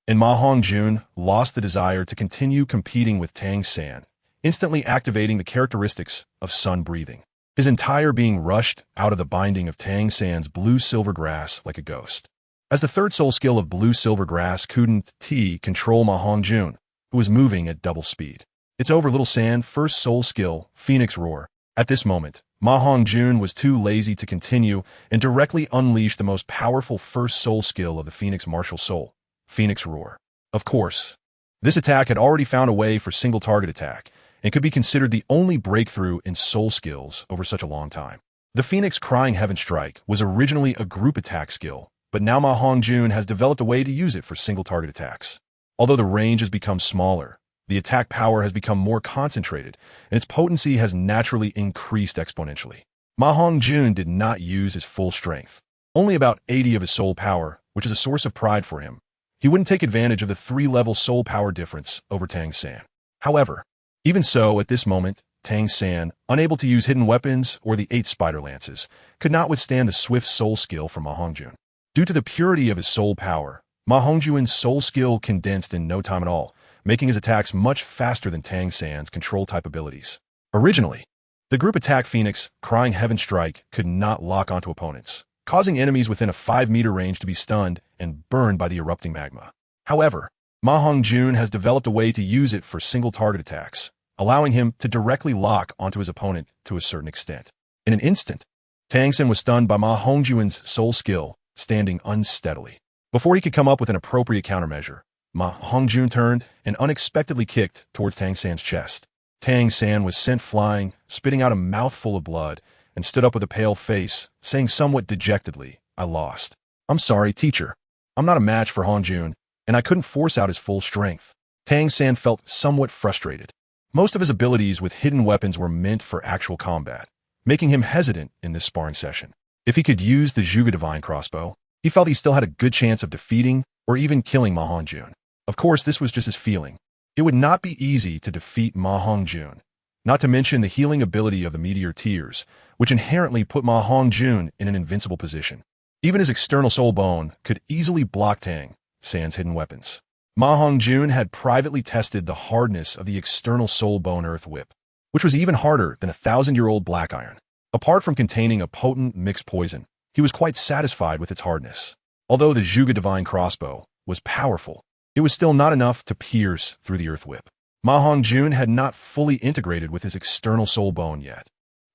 And MaHongjun lost the desire to continue competing with Tang San, instantly activating the characteristics of sun breathing. His entire being rushed out of the binding of Tang San's blue-silver grass like a ghost. As the third soul skill of blue-silver grass couldn't control MaHongjun, who was moving at double speed. It's over, Little San, first soul skill, Phoenix Roar. At this moment, MaHongjun was too lazy to continue and directly unleashed the most powerful first soul skill of the Phoenix martial soul, Phoenix Roar. Of course, this attack had already found a way for single target attack and could be considered the only breakthrough in soul skills over such a long time. The Phoenix Crying Heaven Strike was originally a group attack skill, but now MaHongjun has developed a way to use it for single target attacks. Although the range has become smaller, the attack power has become more concentrated, and its potency has naturally increased exponentially. MaHongjun did not use his full strength, only about 80 of his soul power, which is a source of pride for him. He wouldn't take advantage of the 3-level soul power difference over Tang San. However, even so, at this moment, Tang San, unable to use hidden weapons or the 8 spider lances, could not withstand the swift soul skill from MaHongjun. Due to the purity of his soul power, MaHongjun's soul skill condensed in no time at all, making his attacks much faster than Tang San's control-type abilities. Originally, the group attack Phoenix Crying Heaven Strike could not lock onto opponents, causing enemies within a 5-meter range to be stunned and burned by the erupting magma. However, MaHongjun has developed a way to use it for single-target attacks, allowing him to directly lock onto his opponent to a certain extent. In an instant, Tang San was stunned by MaHongjun's soul skill, standing unsteadily. Before he could come up with an appropriate countermeasure, MaHongjun turned and unexpectedly kicked towards Tang San's chest. Tang San was sent flying, spitting out a mouthful of blood, and stood up with a pale face, saying somewhat dejectedly, "I lost. I'm sorry, teacher. I'm not a match for Hongjun, and I couldn't force out his full strength." Tang San felt somewhat frustrated. Most of his abilities with hidden weapons were meant for actual combat, making him hesitant in this sparring session. If he could use the Zhuge Divine Crossbow, he felt he still had a good chance of defeating or even killing MaHongjun. Of course, this was just his feeling. It would not be easy to defeat MaHongjun, not to mention the healing ability of the Meteor Tears, which inherently put MaHongjun in an invincible position. Even his external soul bone could easily block Tang San's hidden weapons. MaHongjun had privately tested the hardness of the external soul bone earth whip, which was even harder than a 1,000-year-old black iron. Apart from containing a potent mixed poison, he was quite satisfied with its hardness. Although the Zhuge Divine Crossbow was powerful, it was still not enough to pierce through the earth whip. MaHongjun had not fully integrated with his external soul bone yet,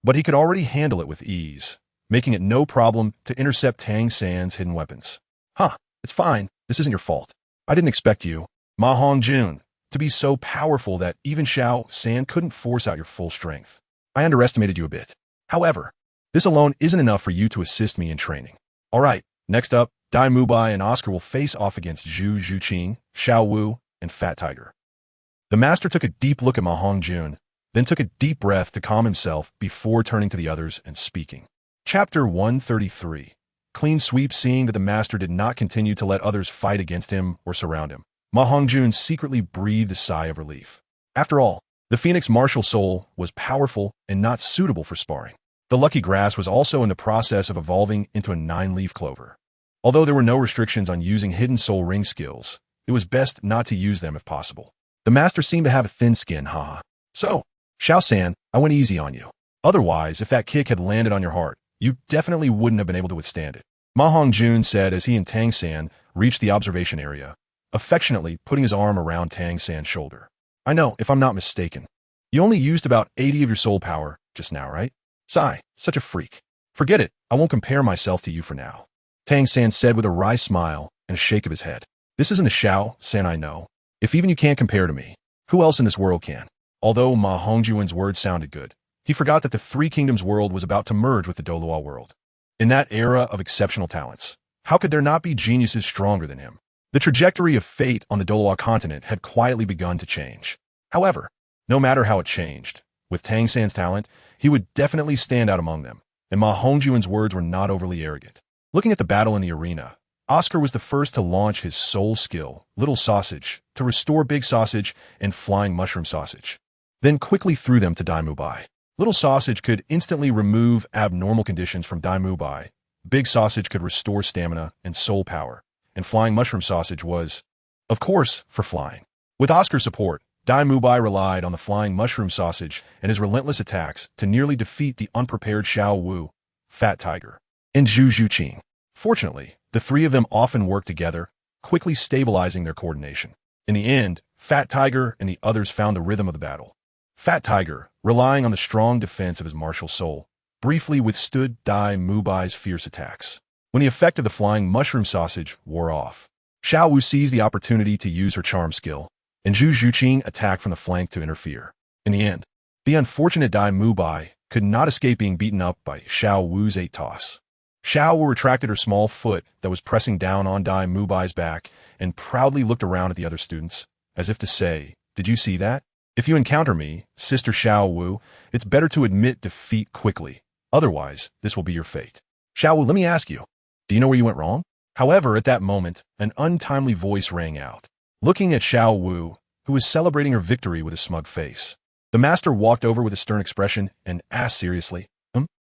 but he could already handle it with ease, making it no problem to intercept Tang San's hidden weapons. It's fine. This isn't your fault. I didn't expect you, MaHongjun, to be so powerful that even Xiao San couldn't force out your full strength. I underestimated you a bit. However, this alone isn't enough for you to assist me in training. All right, next up, Dai Mubai and Oscar will face off against Zhu Zhuqing, Xiao Wu, and Fat Tiger. The master took a deep look at MaHongjun, then took a deep breath to calm himself before turning to the others and speaking. Chapter 133. Clean sweep. Seeing that the master did not continue to let others fight against him or surround him, MaHongjun secretly breathed a sigh of relief. After all, the Phoenix martial soul was powerful and not suitable for sparring. The lucky grass was also in the process of evolving into a 9-leaf clover. Although there were no restrictions on using hidden soul ring skills, it was best not to use them if possible. The master seemed to have a thin skin, haha. So, Xiao San, I went easy on you. Otherwise, if that kick had landed on your heart, you definitely wouldn't have been able to withstand it, MaHongjun said as he and Tang San reached the observation area, affectionately putting his arm around Tang San's shoulder. I know, if I'm not mistaken, you only used about 80 of your soul power just now, right? Sigh, such a freak. Forget it, I won't compare myself to you for now, Tang San said with a wry smile and a shake of his head. This isn't a Xiao San I know. If even you can't compare to me, who else in this world can? Although MaHongjun's words sounded good, he forgot that the Three Kingdoms world was about to merge with the Douluo world. In that era of exceptional talents, how could there not be geniuses stronger than him? The trajectory of fate on the Douluo continent had quietly begun to change. However, no matter how it changed, with Tang San's talent, he would definitely stand out among them, and MaHongjun's words were not overly arrogant. Looking at the battle in the arena, Oscar was the first to launch his soul skill, Little Sausage, to restore Big Sausage and Flying Mushroom Sausage, then quickly threw them to Dai Mubai. Little Sausage could instantly remove abnormal conditions from Dai Mubai, Big Sausage could restore stamina and soul power, and Flying Mushroom Sausage was, of course, for flying. With Oscar's support, Dai Mubai relied on the Flying Mushroom Sausage and his relentless attacks to nearly defeat the unprepared Xiao Wu, Fat Tiger, and Zhu Zhuqing. Fortunately, the three of them often worked together, quickly stabilizing their coordination. In the end, Fat Tiger and the others found the rhythm of the battle. Fat Tiger, relying on the strong defense of his martial soul, briefly withstood Dai Mubai's fierce attacks. When the effect of the Flying Mushroom Sausage wore off, Xiao Wu seized the opportunity to use her charm skill, and Zhu Zhuqing attacked from the flank to interfere. In the end, the unfortunate Dai Mubai could not escape being beaten up by Xiao Wu's 8-toss. Xiao Wu retracted her small foot that was pressing down on Dai Mubai's back and proudly looked around at the other students, as if to say, "Did you see that? If you encounter me, Sister Xiao Wu, it's better to admit defeat quickly. Otherwise, this will be your fate." Xiao Wu, let me ask you, do you know where you went wrong? However, at that moment, an untimely voice rang out. Looking at Xiao Wu, who was celebrating her victory with a smug face, the master walked over with a stern expression and asked seriously,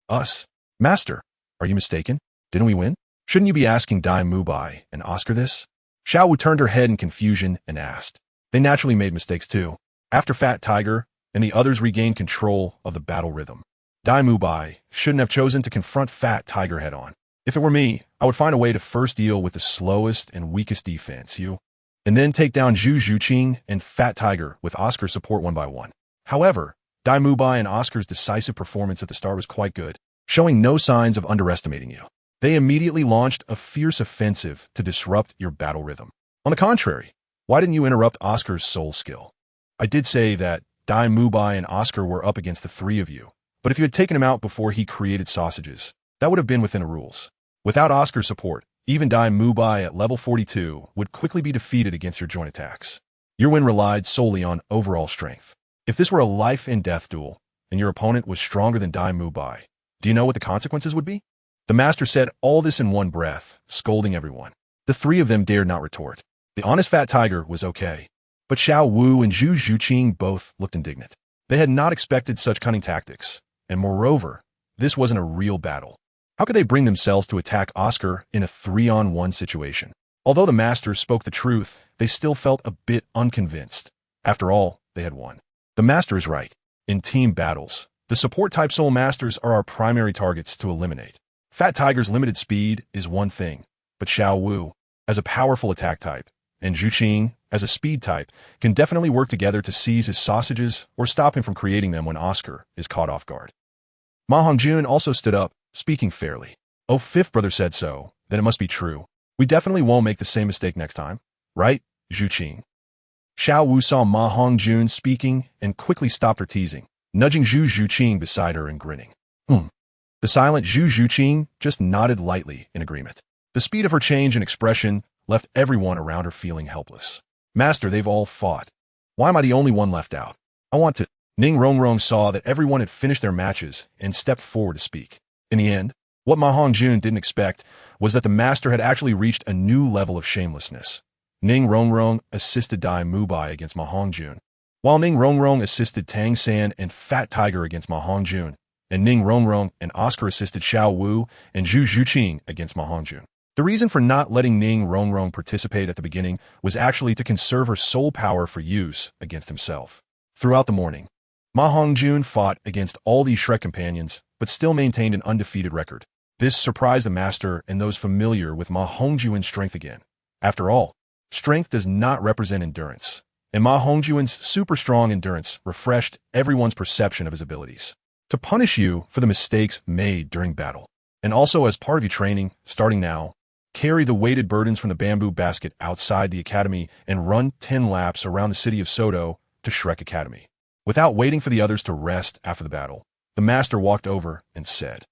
Us? Master, are you mistaken? Didn't we win? Shouldn't you be asking Dai Mubai and Oscar this? Xiao Wu turned her head in confusion and asked. They naturally made mistakes too. After Fat Tiger and the others regained control of the battle rhythm, Dai Mubai shouldn't have chosen to confront Fat Tiger head-on. If it were me, I would find a way to first deal with the slowest and weakest defense, and then take down Zhu Zhuqing and Fat Tiger with Oscar's support one by one. However, Dai Mubai and Oscar's decisive performance at the start was quite good, showing no signs of underestimating you. They immediately launched a fierce offensive to disrupt your battle rhythm. On the contrary, why didn't you interrupt Oscar's soul skill? I did say that Dai Mubai and Oscar were up against the three of you, but if you had taken him out before he created sausages, that would have been within the rules. Without Oscar's support, even Dai Mubai at level 42 would quickly be defeated against your joint attacks. Your win relied solely on overall strength. If this were a life-and-death duel, and your opponent was stronger than Dai Mubai, do you know what the consequences would be? The master said all this in one breath, scolding everyone. The three of them dared not retort. The honest fat tiger was okay, but Xiao Wu and Zhu Zhuqing both looked indignant. They had not expected such cunning tactics, and moreover, this wasn't a real battle. How could they bring themselves to attack Oscar in a 3-on-1 situation? Although the master spoke the truth, they still felt a bit unconvinced. After all, they had won. The master is right. In team battles, the support-type soul masters are our primary targets to eliminate. Fat Tiger's limited speed is one thing, but Xiao Wu, as a powerful attack type, and Zhu Qing, as a speed type, can definitely work together to seize his sausages or stop him from creating them when Oscar is caught off guard. MaHongjun also stood up, speaking fairly. Oh, fifth brother said so, then it must be true. We definitely won't make the same mistake next time, right, Zhu Qing? Xiao Wu saw MaHongjun speaking and quickly stopped her teasing, nudging Zhu Zhuqing beside her and grinning. The silent Zhu Zhuqing just nodded lightly in agreement. The speed of her change in expression left everyone around her feeling helpless. Master, they've all fought. Why am I the only one left out? I want to. Ning Rongrong saw that everyone had finished their matches and stepped forward to speak. In the end, what MaHongjun didn't expect was that the master had actually reached a new level of shamelessness. Ning Rongrong assisted Dai Mubai against MaHongjun, while Ning Rongrong assisted Tang San and Fat Tiger against MaHongjun, and Ning Rongrong and Oscar assisted Xiao Wu and Zhu Zhuqing against MaHongjun. The reason for not letting Ning Rongrong participate at the beginning was actually to conserve her soul power for use against himself. Throughout the morning, MaHongjun fought against all these Shrek companions, but still maintained an undefeated record. This surprised the master and those familiar with MaHongjun's strength again. After all, strength does not represent endurance, and MaHongjun's super strong endurance refreshed everyone's perception of his abilities. To punish you for the mistakes made during battle, and also as part of your training, starting now, carry the weighted burdens from the bamboo basket outside the academy and run 10 laps around the city of Soto to Shrek Academy. Without waiting for the others to rest after the battle, the master walked over and said,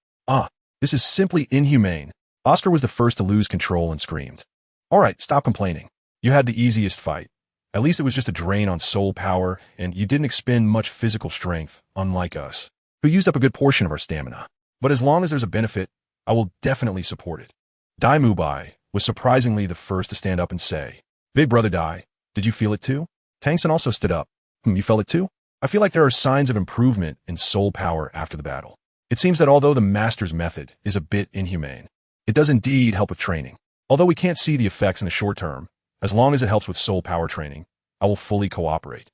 this is simply inhumane. Oscar was the first to lose control and screamed. All right, stop complaining. You had the easiest fight. At least it was just a drain on soul power, and you didn't expend much physical strength, unlike us, who used up a good portion of our stamina. But as long as there's a benefit, I will definitely support it. Dai Mubai was surprisingly the first to stand up and say, Big brother Dai, did you feel it too? Tang San also stood up. You felt it too? I feel like there are signs of improvement in soul power after the battle. It seems that although the master's method is a bit inhumane, it does indeed help with training. Although we can't see the effects in the short term, as long as it helps with soul power training, I will fully cooperate.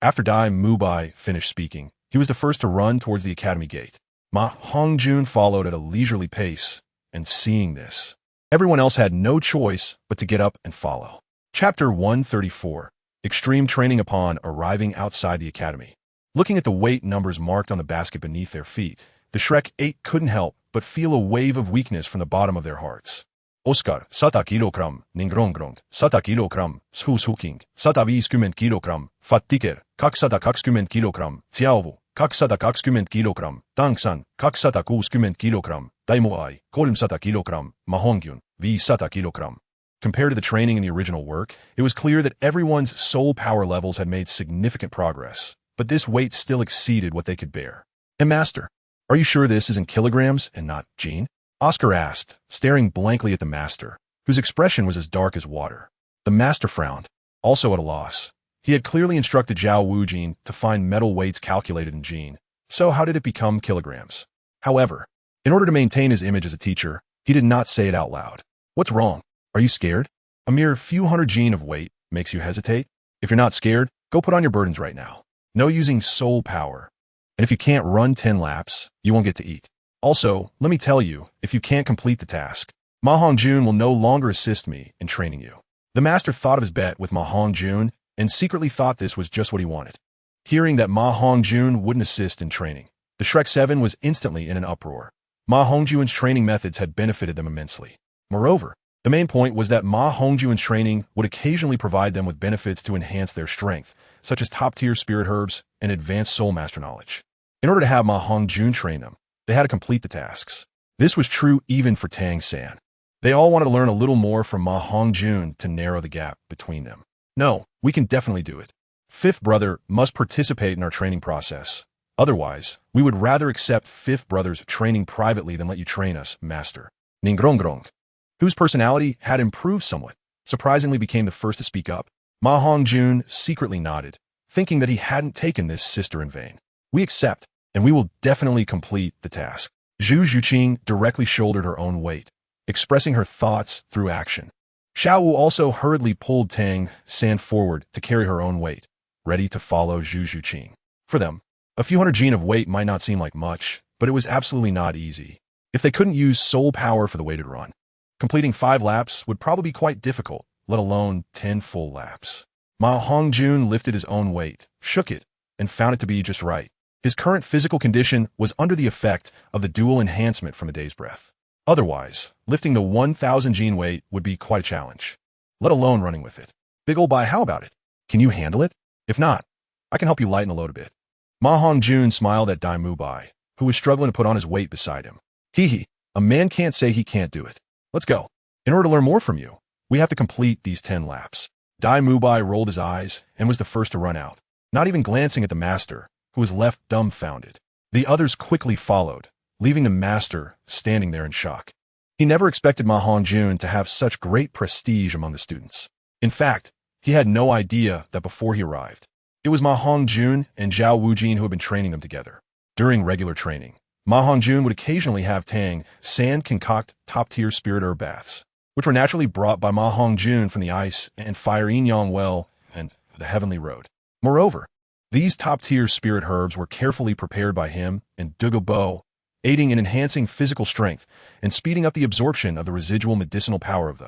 After Dai Mubai finished speaking, he was the first to run towards the academy gate. MaHongjun followed at a leisurely pace, and seeing this, everyone else had no choice but to get up and follow. Chapter 134. Extreme Training Upon Arriving Outside the Academy. Looking at the weight numbers marked on the basket beneath their feet, the Shrek 8 couldn't help but feel a wave of weakness from the bottom of their hearts. Oscar, 7 kilogram, Ningrongrong, 7 kilogram, Suking, 7 kilogram, Fattiker, 220 kilogram, Xiaowu, 220 kilogram, Tang San, 260 kilogram, Daimoai, 300 kilogram, MaHongjun, 7 kilogram. Compared to the training in the original work, it was clear that everyone's soul power levels had made significant progress, but this weight still exceeded what they could bear. And Master, are you sure this is in kilograms and not Gene? Oscar asked, staring blankly at the master, whose expression was as dark as water. The master frowned, also at a loss. He had clearly instructed Zhao Wujin to find metal weights calculated in Gene, so how did it become kilograms? However, in order to maintain his image as a teacher, he did not say it out loud. What's wrong? Are you scared? A mere few hundred Gene of weight makes you hesitate? If you're not scared, go put on your burdens right now. No using soul power. And if you can't run 10 laps, you won't get to eat. Also, let me tell you, if you can't complete the task, MaHongjun will no longer assist me in training you. The master thought of his bet with MaHongjun and secretly thought this was just what he wanted. Hearing that MaHongjun wouldn't assist in training, the Shrek 7 was instantly in an uproar. MaHongjun's training methods had benefited them immensely. Moreover, the main point was that MaHongjun's training would occasionally provide them with benefits to enhance their strength, such as top-tier spirit herbs and advanced soul master knowledge. In order to have MaHongjun train them, they had to complete the tasks. This was true even for Tang San. They all wanted to learn a little more from MaHongjun to narrow the gap between them. No, we can definitely do it. Fifth brother must participate in our training process. Otherwise, we would rather accept fifth brother's training privately than let you train us, master. Ningrongrong, whose personality had improved somewhat, surprisingly became the first to speak up. MaHongjun secretly nodded, thinking that he hadn't taken this sister in vain. We accept, and we will definitely complete the task. Zhu Zhuqing directly shouldered her own weight, expressing her thoughts through action. Xiao Wu also hurriedly pulled Tang San forward to carry her own weight, ready to follow Zhu Zhuqing. For them, a few hundred gene of weight might not seem like much, but it was absolutely not easy. If they couldn't use soul power for the weighted run, completing 5 laps would probably be quite difficult, let alone 10 full laps. MaHongjun lifted his own weight, shook it, and found it to be just right. His current physical condition was under the effect of the dual enhancement from a day's breath. Otherwise, lifting the 1,000 gene weight would be quite a challenge, let alone running with it. Big ol' Bai, how about it? Can you handle it? If not, I can help you lighten the load a bit. MaHongjun smiled at Dalu Bai, who was struggling to put on his weight beside him. Hee, a man can't say he can't do it. Let's go. In order to learn more from you, we have to complete these 10 laps. Dalu Bai rolled his eyes and was the first to run out, not even glancing at the master, who was left dumbfounded. The others quickly followed, leaving the master standing there in shock. He never expected MaHongjun to have such great prestige among the students. In fact, he had no idea that before he arrived, it was MaHongjun and Zhao Wujin who had been training them together. During regular training, MaHongjun would occasionally have Tang San concoct top-tier spirit herb baths, which were naturally brought by MaHongjun from the ice and fire Yin-Yang well and the heavenly road. Moreover, these top-tier spirit herbs were carefully prepared by him and Douluo, aiding in enhancing physical strength and speeding up the absorption of the residual medicinal power of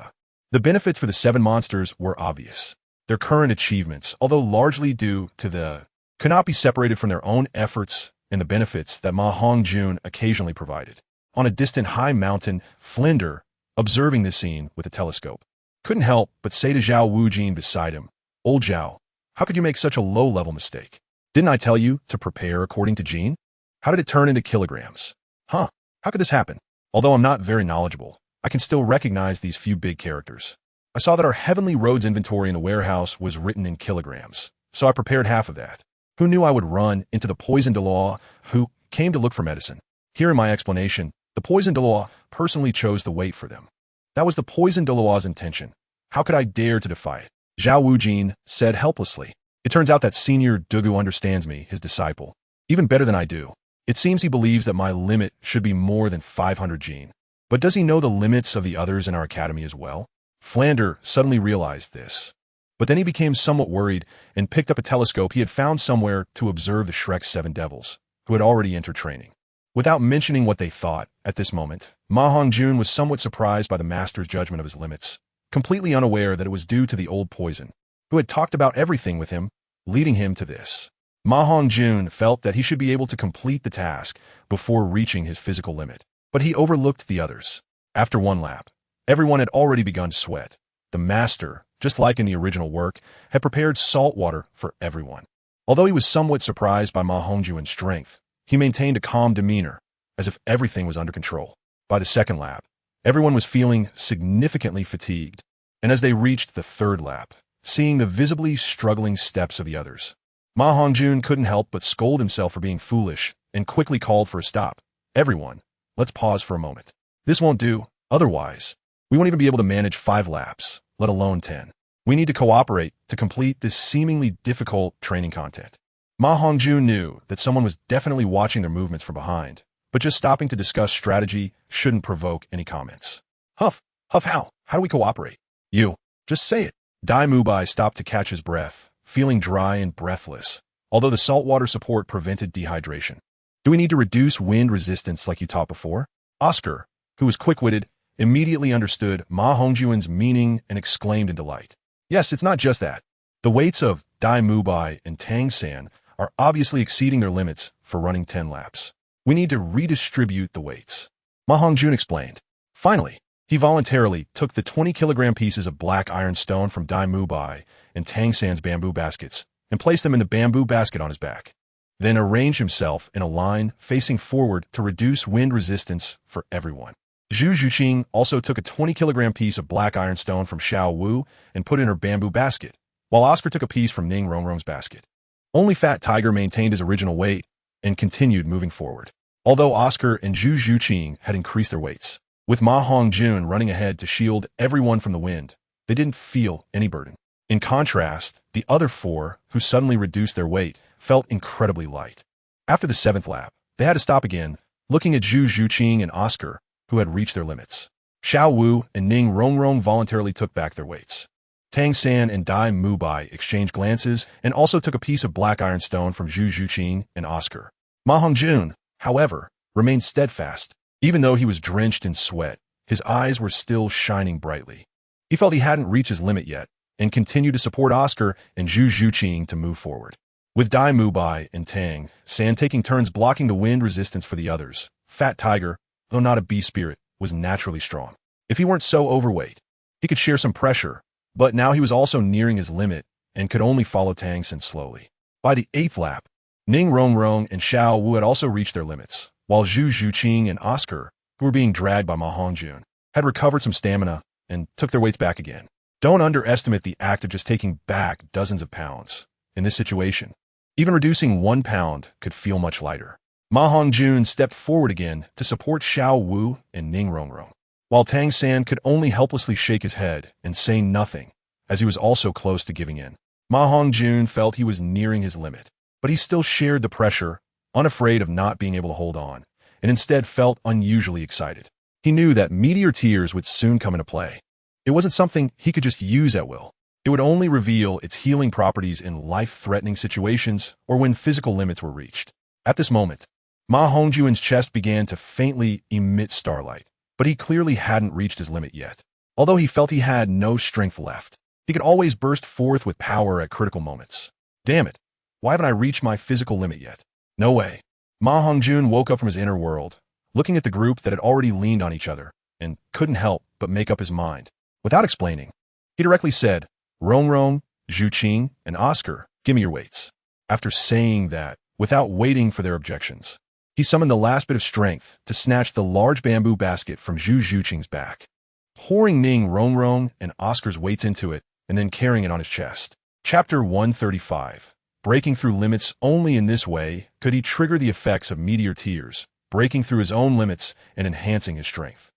the benefits for the 7 monsters were obvious. Their current achievements, although largely due to could not be separated from their own efforts and the benefits that MaHongjun occasionally provided. On a distant high mountain, Flinder, observing this scene with a telescope, couldn't help but say to Zhao Wujin beside him, "Old Zhao, how could you make such a low-level mistake? Didn't I tell you to prepare according to Gene? How did it turn into kilograms? Huh, how could this happen? Although I'm not very knowledgeable, I can still recognize these few big characters. I saw that our Heavenly Roads inventory in the warehouse was written in kilograms, so I prepared half of that. Who knew I would run into the poison Douluo who came to look for medicine? Here in my explanation, the poison Douluo personally chose the weight for them. That was the poison Douluo's intention. How could I dare to defy it?" Zhao Wujin said helplessly. "It turns out that Senior Dugu understands me, his disciple, even better than I do. It seems he believes that my limit should be more than 500 gene. But does he know the limits of the others in our academy as well?" Flander suddenly realized this. But then he became somewhat worried and picked up a telescope he had found somewhere to observe the Shrek's 7 devils, who had already entered training. Without mentioning what they thought at this moment, MaHongjun was somewhat surprised by the master's judgment of his limits, completely unaware that it was due to the old poison, who had talked about everything with him, leading him to this. MaHongjun felt that he should be able to complete the task before reaching his physical limit, but he overlooked the others. After 1 lap, everyone had already begun to sweat. The master, just like in the original work, had prepared salt water for everyone. Although he was somewhat surprised by MaHongjun's strength, he maintained a calm demeanor, as if everything was under control. By the 2nd lap, everyone was feeling significantly fatigued, and as they reached the 3rd lap, seeing the visibly struggling steps of the others, MaHongjun couldn't help but scold himself for being foolish and quickly called for a stop. "Everyone, let's pause for a moment. This won't do, otherwise, we won't even be able to manage 5 laps, let alone 10. We need to cooperate to complete this seemingly difficult training content." MaHongjun knew that someone was definitely watching their movements from behind, but just stopping to discuss strategy shouldn't provoke any comments. Huff, how? How do we cooperate? You, just say it. Dalu Bai stopped to catch his breath, feeling dry and breathless, although the saltwater support prevented dehydration. "Do we need to reduce wind resistance like you taught before?" Oscar, who was quick-witted, immediately understood MaHongjun's meaning and exclaimed in delight. "Yes, it's not just that. The weights of Dalu Bai and Tang San are obviously exceeding their limits for running 10 laps. We need to redistribute the weights. MaHongjun explained. Finally, he voluntarily took the 20-kilogram pieces of black iron stone from Dai Mubai and Tang San's bamboo baskets and placed them in the bamboo basket on his back. Then arranged himself in a line facing forward to reduce wind resistance for everyone. Zhu Zhuqing also took a 20-kilogram piece of black iron stone from Xiao Wu and put in her bamboo basket, while Oscar took a piece from Ning Rongrong's basket. Only Fat Tiger maintained his original weight and continued moving forward, although Oscar and Zhu Zhuqing had increased their weights. With MaHongjun running ahead to shield everyone from the wind, they didn't feel any burden. In contrast, the other four, who suddenly reduced their weight, felt incredibly light. After the 7th lap, they had to stop again, looking at Zhu Zhuqing and Oscar, who had reached their limits. Xiao Wu and Ning Rongrong voluntarily took back their weights. Tang San and Dai Mubai exchanged glances and also took a piece of black iron stone from Zhu Zhuqing and Oscar. MaHongjun, however, remained steadfast. Even though he was drenched in sweat, his eyes were still shining brightly. He felt he hadn't reached his limit yet and continued to support Oscar and Zhu Zhuqing to move forward. With Dai Mubai and Tang San taking turns blocking the wind resistance for the others, Fat Tiger, though not a beast spirit, was naturally strong. If he weren't so overweight, he could share some pressure, but now he was also nearing his limit and could only follow Tang San slowly. By the 8th lap, Ning Rongrong and Xiao Wu had also reached their limits, while Zhu Zhuqing and Oscar, who were being dragged by MaHongjun, had recovered some stamina and took their weights back again. Don't underestimate the act of just taking back dozens of pounds. In this situation, even reducing 1 pound could feel much lighter. MaHongjun stepped forward again to support Xiao Wu and Ning Rongrong, while Tang San could only helplessly shake his head and say nothing, as he was also close to giving in. MaHongjun felt he was nearing his limit, but he still shared the pressure, unafraid of not being able to hold on, and instead felt unusually excited. He knew that meteor tears would soon come into play. It wasn't something he could just use at will. It would only reveal its healing properties in life-threatening situations or when physical limits were reached. At this moment, MaHongjun's chest began to faintly emit starlight, but he clearly hadn't reached his limit yet. Although he felt he had no strength left, he could always burst forth with power at critical moments. Damn it, why haven't I reached my physical limit yet? No way. MaHongjun woke up from his inner world, looking at the group that had already leaned on each other, and couldn't help but make up his mind. Without explaining, he directly said, Rongrong, Zhuqing, and Oscar, give me your weights. After saying that, without waiting for their objections, he summoned the last bit of strength to snatch the large bamboo basket from Zhu Zhuqing's back, pouring Ning Rongrong and Oscar's weights into it and then carrying it on his chest. Chapter 135. Breaking through limits. Only in this way could he trigger the effects of meteor tears, breaking through his own limits and enhancing his strength.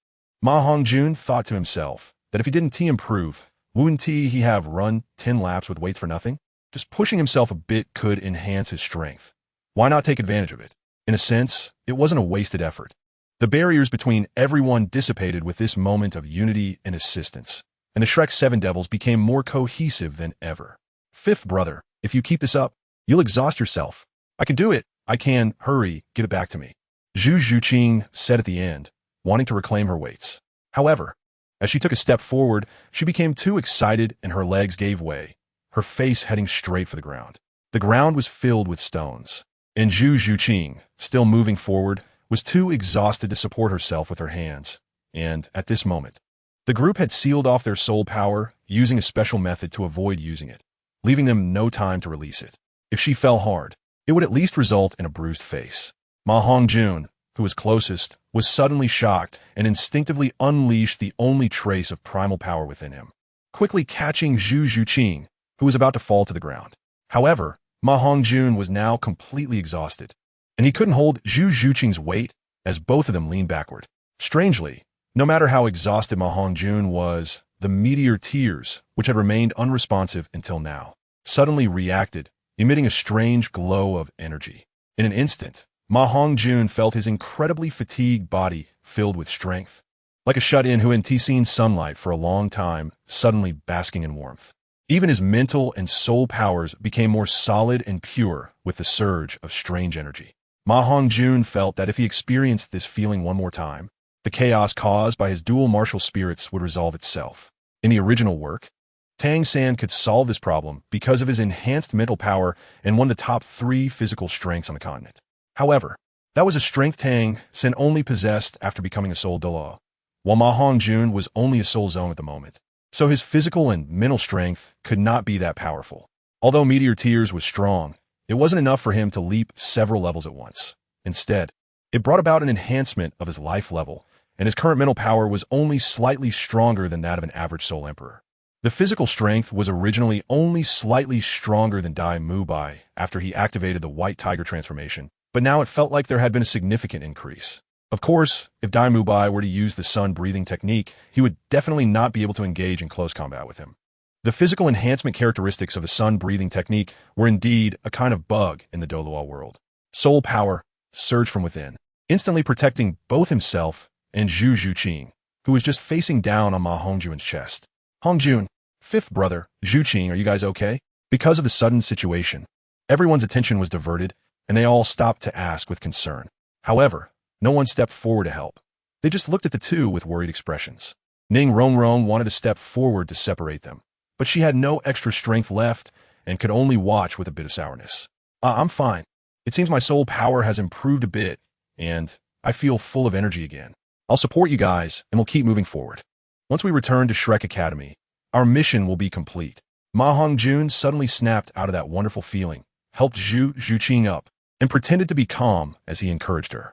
MaHongjun thought to himself that if he didn't improve, wouldn't he have run 10 laps with weights for nothing? Just pushing himself a bit could enhance his strength. Why not take advantage of it? In a sense, it wasn't a wasted effort. The barriers between everyone dissipated with this moment of unity and assistance, and the Shrek 7 Devils became more cohesive than ever. Fifth brother, if you keep this up, you'll exhaust yourself. I can do it. I can. Hurry, give it back to me. Zhu Zhuqing said at the end, wanting to reclaim her weights. However, as she took a step forward, she became too excited and her legs gave way, her face heading straight for the ground. The ground was filled with stones, and Zhu Zhuqing, still moving forward, was too exhausted to support herself with her hands, and, at this moment, the group had sealed off their soul power, using a special method to avoid using it, leaving them no time to release it. If she fell hard, it would at least result in a bruised face. MaHongjun, who was closest, was suddenly shocked and instinctively unleashed the only trace of primal power within him, quickly catching Zhu Zhuqing, who was about to fall to the ground. However, MaHongjun was now completely exhausted, and he couldn't hold Zhu Zhuqing's weight as both of them leaned backward. Strangely, no matter how exhausted MaHongjun was, the meteor tears, which had remained unresponsive until now, suddenly reacted, emitting a strange glow of energy. In an instant, MaHongjun felt his incredibly fatigued body filled with strength, like a shut-in who hadn't seen sunlight for a long time, suddenly basking in warmth. Even his mental and soul powers became more solid and pure with the surge of strange energy. MaHongjun felt that if he experienced this feeling one more time, the chaos caused by his dual martial spirits would resolve itself. In the original work, Tang San could solve this problem because of his enhanced mental power and one of the top 3 physical strengths on the continent. However, That was a strength Tang San only possessed after becoming a soul Douluo, while MaHongjun was only a soul zone at the moment. So his physical and mental strength could not be that powerful. Although Meteor Tears was strong, it wasn't enough for him to leap several levels at once. Instead, it brought about an enhancement of his life level, and his current mental power was only slightly stronger than that of an average soul emperor. The physical strength was originally only slightly stronger than Dai Mubai after he activated the White Tiger transformation, but now it felt like there had been a significant increase. Of course, if Dai Mubai were to use the sun breathing technique, he would definitely not be able to engage in close combat with him. The physical enhancement characteristics of the sun breathing technique were indeed a kind of bug in the Douluo world. Soul power surged from within, instantly protecting both himself and Zhu Zhuqing, who was just facing down on MaHongjun's chest. Hongjun, fifth brother, Zhuqing, are you guys okay? Because of the sudden situation, everyone's attention was diverted, and they all stopped to ask with concern. However, no one stepped forward to help. They just looked at the two with worried expressions. Ning Rongrong wanted to step forward to separate them, but she had no extra strength left and could only watch with a bit of sourness. I'm fine. It seems my soul power has improved a bit, and I feel full of energy again. I'll support you guys, and we'll keep moving forward. Once we return to Shrek Academy, our mission will be complete. MaHongjun suddenly snapped out of that wonderful feeling, helped Zhu Zhuqing up, and pretended to be calm as he encouraged her.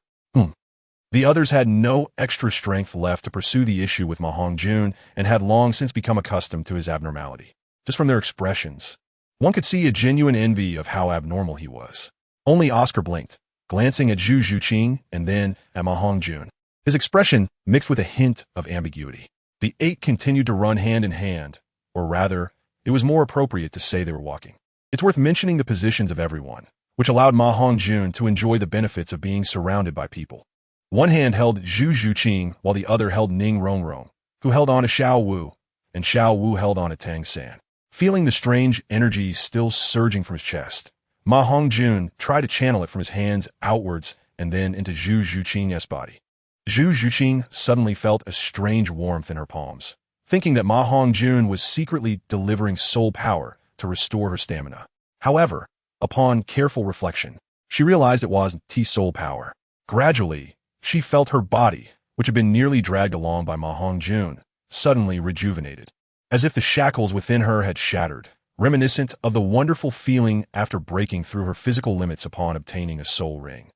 The others had no extra strength left to pursue the issue with MaHongjun and had long since become accustomed to his abnormality. Just from their expressions, one could see a genuine envy of how abnormal he was. Only Oscar blinked, glancing at Zhu Zhuqing and then at MaHongjun. His expression mixed with a hint of ambiguity. The eight continued to run hand in hand, or rather, it was more appropriate to say they were walking. It's worth mentioning the positions of everyone, which allowed MaHongjun to enjoy the benefits of being surrounded by people. One hand held Zhu Zhuqing while the other held Ning Rongrong, who held on to Xiao Wu, and Xiao Wu held on to Tang San. Feeling the strange energy still surging from his chest, MaHongjun tried to channel it from his hands outwards and then into Zhu Zhuqing's body. Zhu Zhuqing suddenly felt a strange warmth in her palms, thinking that MaHongjun was secretly delivering soul power to restore her stamina. However, upon careful reflection, she realized it was T-soul power. Gradually, she felt her body, which had been nearly dragged along by MaHongjun, suddenly rejuvenated, as if the shackles within her had shattered, reminiscent of the wonderful feeling after breaking through her physical limits upon obtaining a soul ring.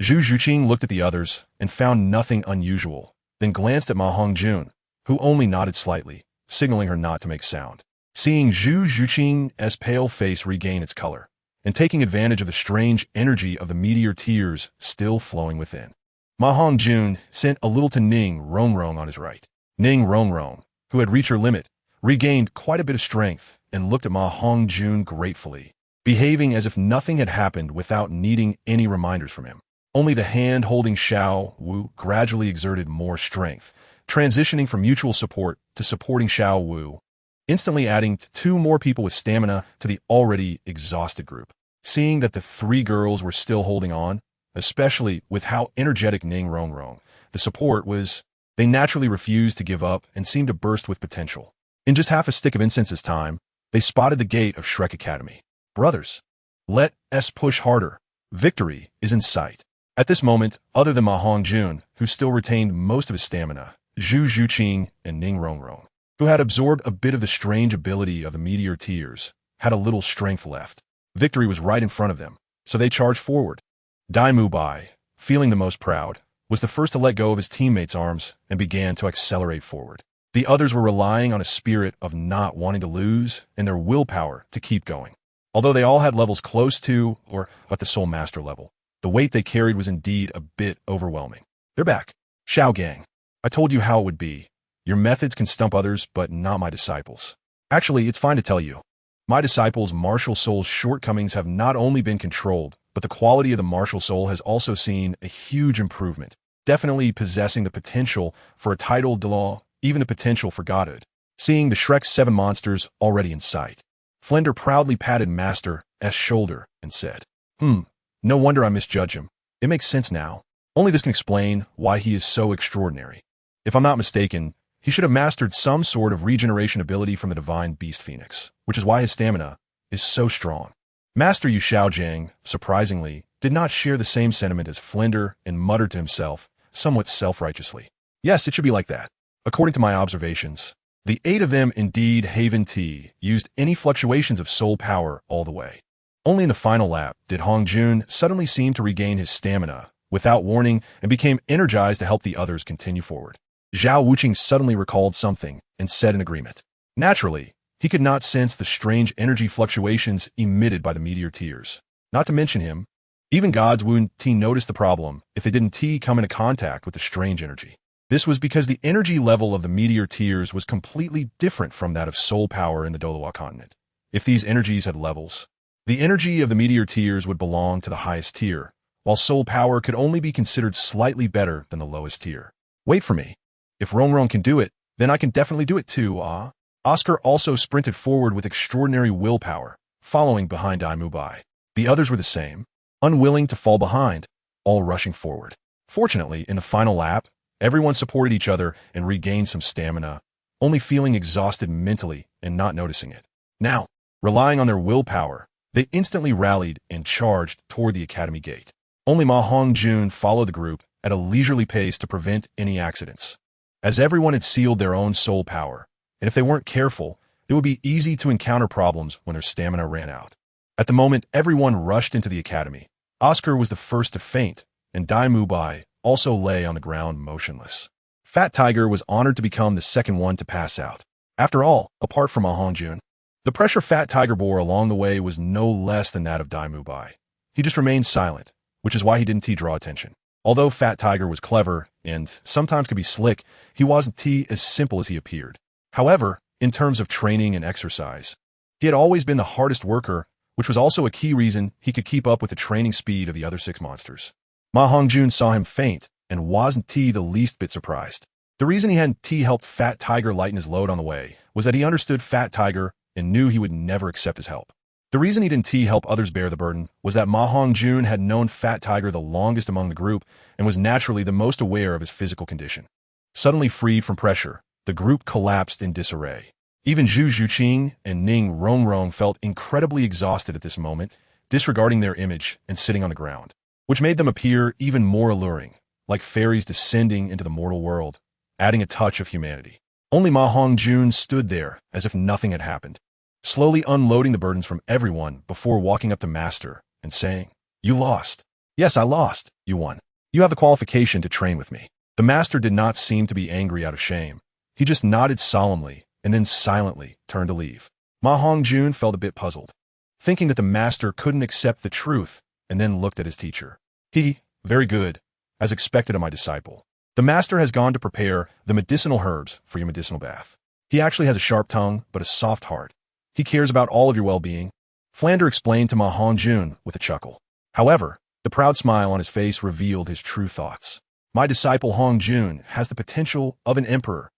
Zhu Zhuqing looked at the others and found nothing unusual, then glanced at MaHongjun, who only nodded slightly, signaling her not to make sound. Seeing Zhu Zhuqing's pale face regain its color, and taking advantage of the strange energy of the meteor tears still flowing within, MaHongjun sent a little to Ning Rongrong on his right. Ning Rongrong, who had reached her limit, regained quite a bit of strength and looked at MaHongjun gratefully, behaving as if nothing had happened without needing any reminders from him. Only the hand holding Xiao Wu gradually exerted more strength, transitioning from mutual support to supporting Xiao Wu, instantly adding two more people with stamina to the already exhausted group. Seeing that the three girls were still holding on, especially with how energetic Ning Rongrong, the support was, they naturally refused to give up and seemed to burst with potential. In just half a stick of incense's time, they spotted the gate of Shrek Academy. Brothers, let us push harder. Victory is in sight. At this moment, other than MaHongjun, who still retained most of his stamina, Zhu Zhuqing and Ning Rongrong, who had absorbed a bit of the strange ability of the meteor tears, had a little strength left. Victory was right in front of them, so they charged forward. Dai Mubai, feeling the most proud, was the first to let go of his teammates' arms and began to accelerate forward. The others were relying on a spirit of not wanting to lose and their willpower to keep going. Although they all had levels close to or at the Soul Master level, the weight they carried was indeed a bit overwhelming. They're back. Xiao Gang, I told you how it would be. Your methods can stump others, but not my disciples. Actually, it's fine to tell you. My disciples' martial soul's shortcomings have not only been controlled, but the quality of the martial soul has also seen a huge improvement, definitely possessing the potential for a title Dalu, even the potential for godhood. Seeing the Shrek's 7 monsters already in sight, Flender proudly patted Master's shoulder and said, no wonder I misjudged him. It makes sense now. Only this can explain why he is so extraordinary. If I'm not mistaken, he should have mastered some sort of regeneration ability from the divine beast phoenix, which is why his stamina is so strong. Master Yu Xiaojiang, surprisingly, did not share the same sentiment as Flinder and muttered to himself, somewhat self-righteously. Yes, it should be like that. According to my observations, the 8 of them indeed Haven T used any fluctuations of soul power all the way. Only in the final lap did Hongjun suddenly seem to regain his stamina without warning and became energized to help the others continue forward. Zhao Wuqing suddenly recalled something and said in agreement. Naturally, he could not sense the strange energy fluctuations emitted by the meteor tears. Not to mention him, even gods wouldn't notice the problem if they didn't come into contact with the strange energy. This was because the energy level of the meteor tears was completely different from that of soul power in the Douluo continent. If these energies had levels, the energy of the meteor tears would belong to the highest tier, while soul power could only be considered slightly better than the lowest tier. Wait for me. If Rongrong can do it, then I can definitely do it too, ah. Oscar also sprinted forward with extraordinary willpower, following behind Daimubai. The others were the same, unwilling to fall behind, all rushing forward. Fortunately, in the final lap, everyone supported each other and regained some stamina, only feeling exhausted mentally and not noticing it. Now, relying on their willpower, they instantly rallied and charged toward the academy gate. Only MaHongjun followed the group at a leisurely pace to prevent any accidents. As everyone had sealed their own soul power, and if they weren't careful, it would be easy to encounter problems when their stamina ran out. At the moment everyone rushed into the academy, Oscar was the first to faint, and Daimubai also lay on the ground motionless. Fat Tiger was honored to become the second one to pass out. After all, apart from MaHongjun, the pressure Fat Tiger bore along the way was no less than that of Daimubai. He just remained silent, which is why he didn't draw attention. Although Fat Tiger was clever and sometimes could be slick, he wasn't as simple as he appeared. However, in terms of training and exercise, he had always been the hardest worker, which was also a key reason he could keep up with the training speed of the other 6 monsters. MaHongjun saw him faint and wasn't the least bit surprised. The reason he hadn't helped Fat Tiger lighten his load on the way was that he understood Fat Tiger and knew he would never accept his help. The reason he didn't help others bear the burden was that MaHongjun had known Fat Tiger the longest among the group and was naturally the most aware of his physical condition. Suddenly freed from pressure, the group collapsed in disarray. Even Zhu Zhuqing and Ning Rongrong felt incredibly exhausted at this moment, disregarding their image and sitting on the ground, which made them appear even more alluring, like fairies descending into the mortal world, adding a touch of humanity. Only MaHongjun stood there as if nothing had happened, slowly unloading the burdens from everyone before walking up to Master and saying, "You lost." "Yes, I lost. You won. You have the qualification to train with me." The Master did not seem to be angry out of shame. He just nodded solemnly and then silently turned to leave. MaHongjun felt a bit puzzled, thinking that the Master couldn't accept the truth, and then looked at his teacher. Very good, as expected of my disciple. The Master has gone to prepare the medicinal herbs for your medicinal bath. He actually has a sharp tongue, but a soft heart. He cares about all of your well-being, Flander explained to MaHongjun with a chuckle. However, the proud smile on his face revealed his true thoughts. My disciple Hongjun has the potential of an emperor.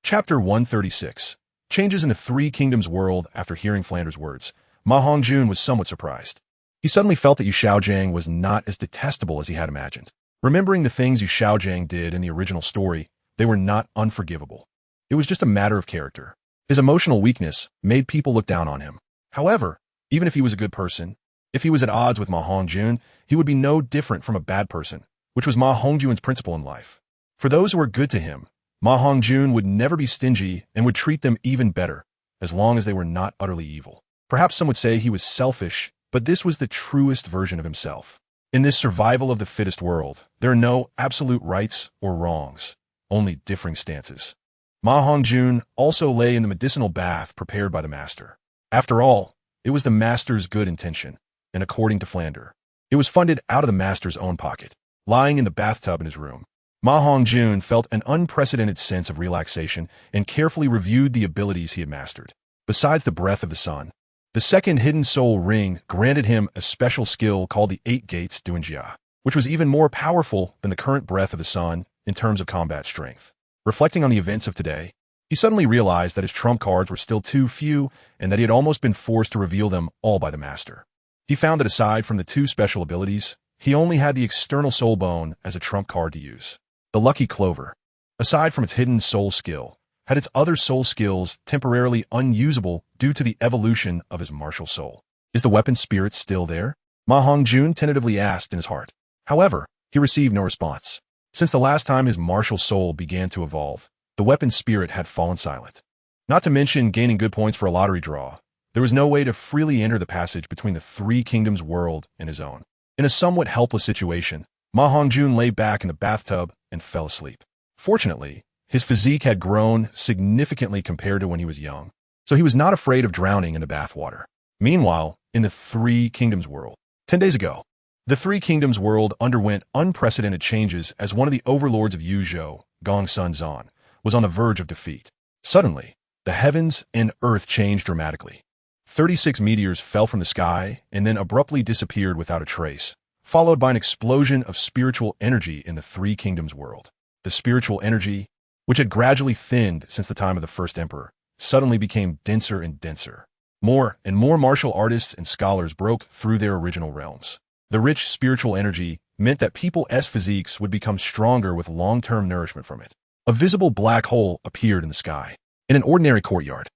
Chapter 136. Changes in the Three Kingdoms world. After hearing Flander's words, MaHongjun was somewhat surprised. He suddenly felt that Yu Xiaojiang was not as detestable as he had imagined. Remembering the things Yu Xiaojiang did in the original story, they were not unforgivable. It was just a matter of character. His emotional weakness made people look down on him. However, even if he was a good person, if he was at odds with MaHongjun, he would be no different from a bad person, which was MaHongjun's principle in life. For those who were good to him, MaHongjun would never be stingy and would treat them even better, as long as they were not utterly evil. Perhaps some would say he was selfish, but this was the truest version of himself. In this survival of the fittest world, there are no absolute rights or wrongs, only differing stances. MaHongjun also lay in the medicinal bath prepared by the Master. After all, it was the Master's good intention, and according to Flander, it was funded out of the Master's own pocket. Lying in the bathtub in his room, MaHongjun felt an unprecedented sense of relaxation and carefully reviewed the abilities he had mastered. Besides the breath of the sun, the second hidden soul ring granted him a special skill called the 8 Gates Duanjia, which was even more powerful than the current breath of the sun in terms of combat strength. Reflecting on the events of today, he suddenly realized that his trump cards were still too few and that he had almost been forced to reveal them all by the Master. He found that aside from the 2 special abilities, he only had the external soul bone as a trump card to use. The lucky clover, aside from its hidden soul skill, had its other soul skills temporarily unusable due to the evolution of his martial soul. Is the weapon spirit still there? MaHongjun tentatively asked in his heart. However, he received no response. Since the last time his martial soul began to evolve, the weapon spirit had fallen silent. Not to mention gaining good points for a lottery draw, there was no way to freely enter the passage between the Three Kingdoms world and his own. In a somewhat helpless situation, MaHongjun lay back in the bathtub and fell asleep. Fortunately, his physique had grown significantly compared to when he was young, so he was not afraid of drowning in the bathwater. Meanwhile, in the Three Kingdoms world, 10 days ago, the Three Kingdoms world underwent unprecedented changes as one of the overlords of Yuzhou, Tang San, was on the verge of defeat. Suddenly, the heavens and earth changed dramatically. 36 meteors fell from the sky and then abruptly disappeared without a trace, followed by an explosion of spiritual energy in the Three Kingdoms world. The spiritual energy, which had gradually thinned since the time of the first emperor, suddenly became denser and denser. More and more martial artists and scholars broke through their original realms. The rich spiritual energy meant that people's physiques would become stronger with long-term nourishment from it. A visible black hole appeared in the sky, in an ordinary courtyard.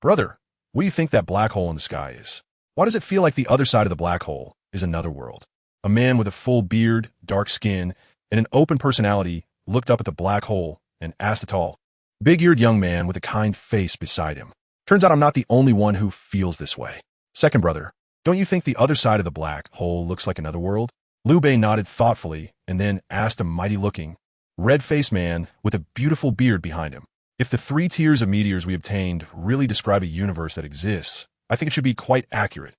Brother, what do you think that black hole in the sky is? Why does it feel like the other side of the black hole is another world? A man with a full beard, dark skin, and an open personality looked up at the black hole and asked a tall, big-eared young man with a kind face beside him. Turns out I'm not the only one who feels this way. Second brother, don't you think the other side of the black hole looks like another world? Liu Bei nodded thoughtfully and then asked a mighty-looking, red-faced man with a beautiful beard behind him. If the 3 tiers of meteors we obtained really describe a universe that exists, I think it should be quite accurate.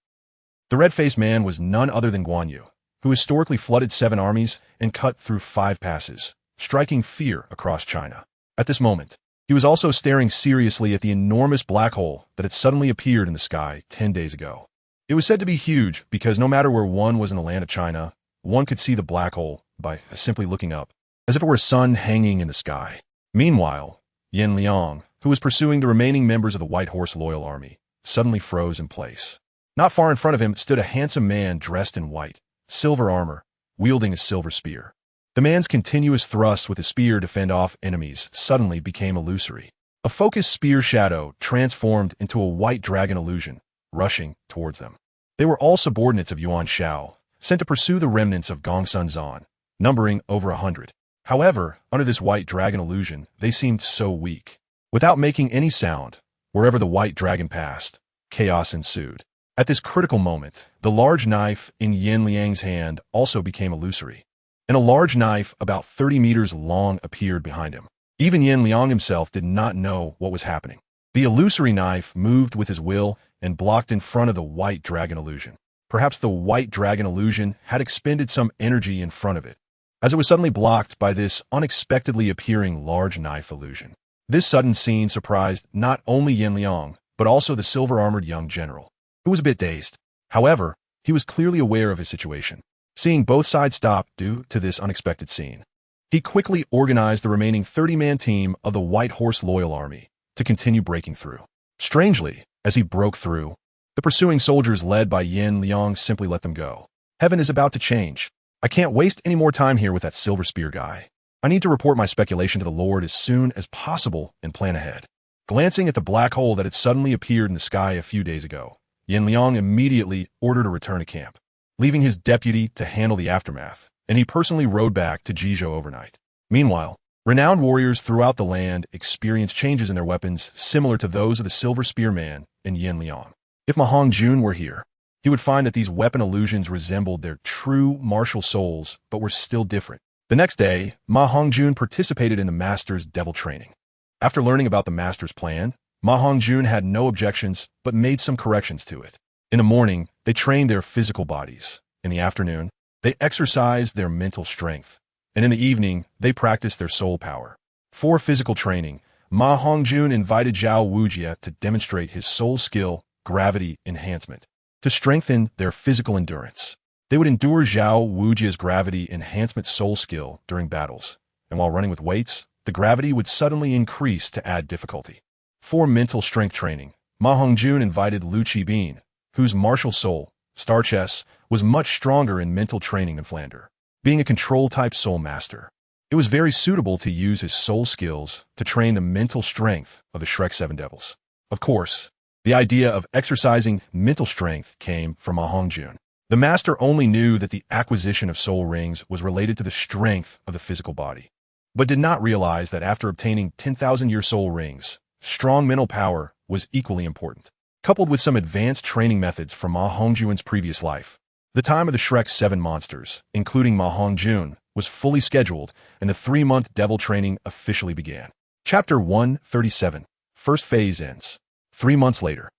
The red-faced man was none other than Guan Yu, who historically flooded 7 armies and cut through 5 passes, striking fear across China. At this moment, he was also staring seriously at the enormous black hole that had suddenly appeared in the sky 10 days ago. It was said to be huge because no matter where one was in the land of China, one could see the black hole by simply looking up, as if it were a sun hanging in the sky. Meanwhile, Yan Liang, who was pursuing the remaining members of the White Horse Loyal Army, suddenly froze in place. Not far in front of him stood a handsome man dressed in white, silver armor, wielding a silver spear. The man's continuous thrusts with his spear to fend off enemies suddenly became illusory. A focused spear shadow transformed into a white dragon illusion, rushing towards them. They were all subordinates of Yuan Shao, sent to pursue the remnants of Tang San, numbering over 100. However, under this white dragon illusion, they seemed so weak. Without making any sound, wherever the white dragon passed, chaos ensued. At this critical moment, the large knife in Yan Liang's hand also became illusory, and a large knife about 30 meters long appeared behind him. Even Yan Liang himself did not know what was happening. The illusory knife moved with his will and blocked in front of the white dragon illusion. Perhaps the white dragon illusion had expended some energy in front of it, as it was suddenly blocked by this unexpectedly appearing large knife illusion. This sudden scene surprised not only Yan Liang, but also the silver-armored young general, who was a bit dazed. However, he was clearly aware of his situation, seeing both sides stop due to this unexpected scene. He quickly organized the remaining 30-man team of the White Horse Loyal Army to continue breaking through. Strangely, as he broke through, the pursuing soldiers led by Yan Liang simply let them go. Heaven is about to change. I can't waste any more time here with that silver spear guy. I need to report my speculation to the Lord as soon as possible and plan ahead. Glancing at the black hole that had suddenly appeared in the sky a few days ago, Yan Liang immediately ordered a return to camp, leaving his deputy to handle the aftermath, and he personally rode back to Jizhou overnight. Meanwhile, renowned warriors throughout the land experienced changes in their weapons similar to those of the Silver Spearman and Yan Liang. If MaHongjun were here, he would find that these weapon illusions resembled their true martial souls but were still different. The next day, MaHongjun participated in the master's devil training. After learning about the master's plan, MaHongjun had no objections but made some corrections to it. In the morning, they trained their physical bodies. In the afternoon, they exercised their mental strength. And in the evening, they practiced their soul power. For physical training, MaHongjun invited Zhao Wujie to demonstrate his soul skill, gravity enhancement, to strengthen their physical endurance. They would endure Zhao Wujie's gravity enhancement soul skill during battles, and while running with weights, the gravity would suddenly increase to add difficulty. For mental strength training, MaHongjun invited Liu Qibin, whose martial soul, Star Chess, was much stronger in mental training than Flander. Being a control-type soul master, it was very suitable to use his soul skills to train the mental strength of the Shrek 7 Devils. Of course, The idea of exercising mental strength came from MaHongjun. The master only knew that the acquisition of soul rings was related to the strength of the physical body, but did not realize that after obtaining 10,000-year soul rings, strong mental power was equally important. Coupled with some advanced training methods from MaHongjun's previous life, the time of the Shrek 7 monsters, including MaHongjun, was fully scheduled, and the 3-month devil training officially began. Chapter 137. First phase ends. 3 months later,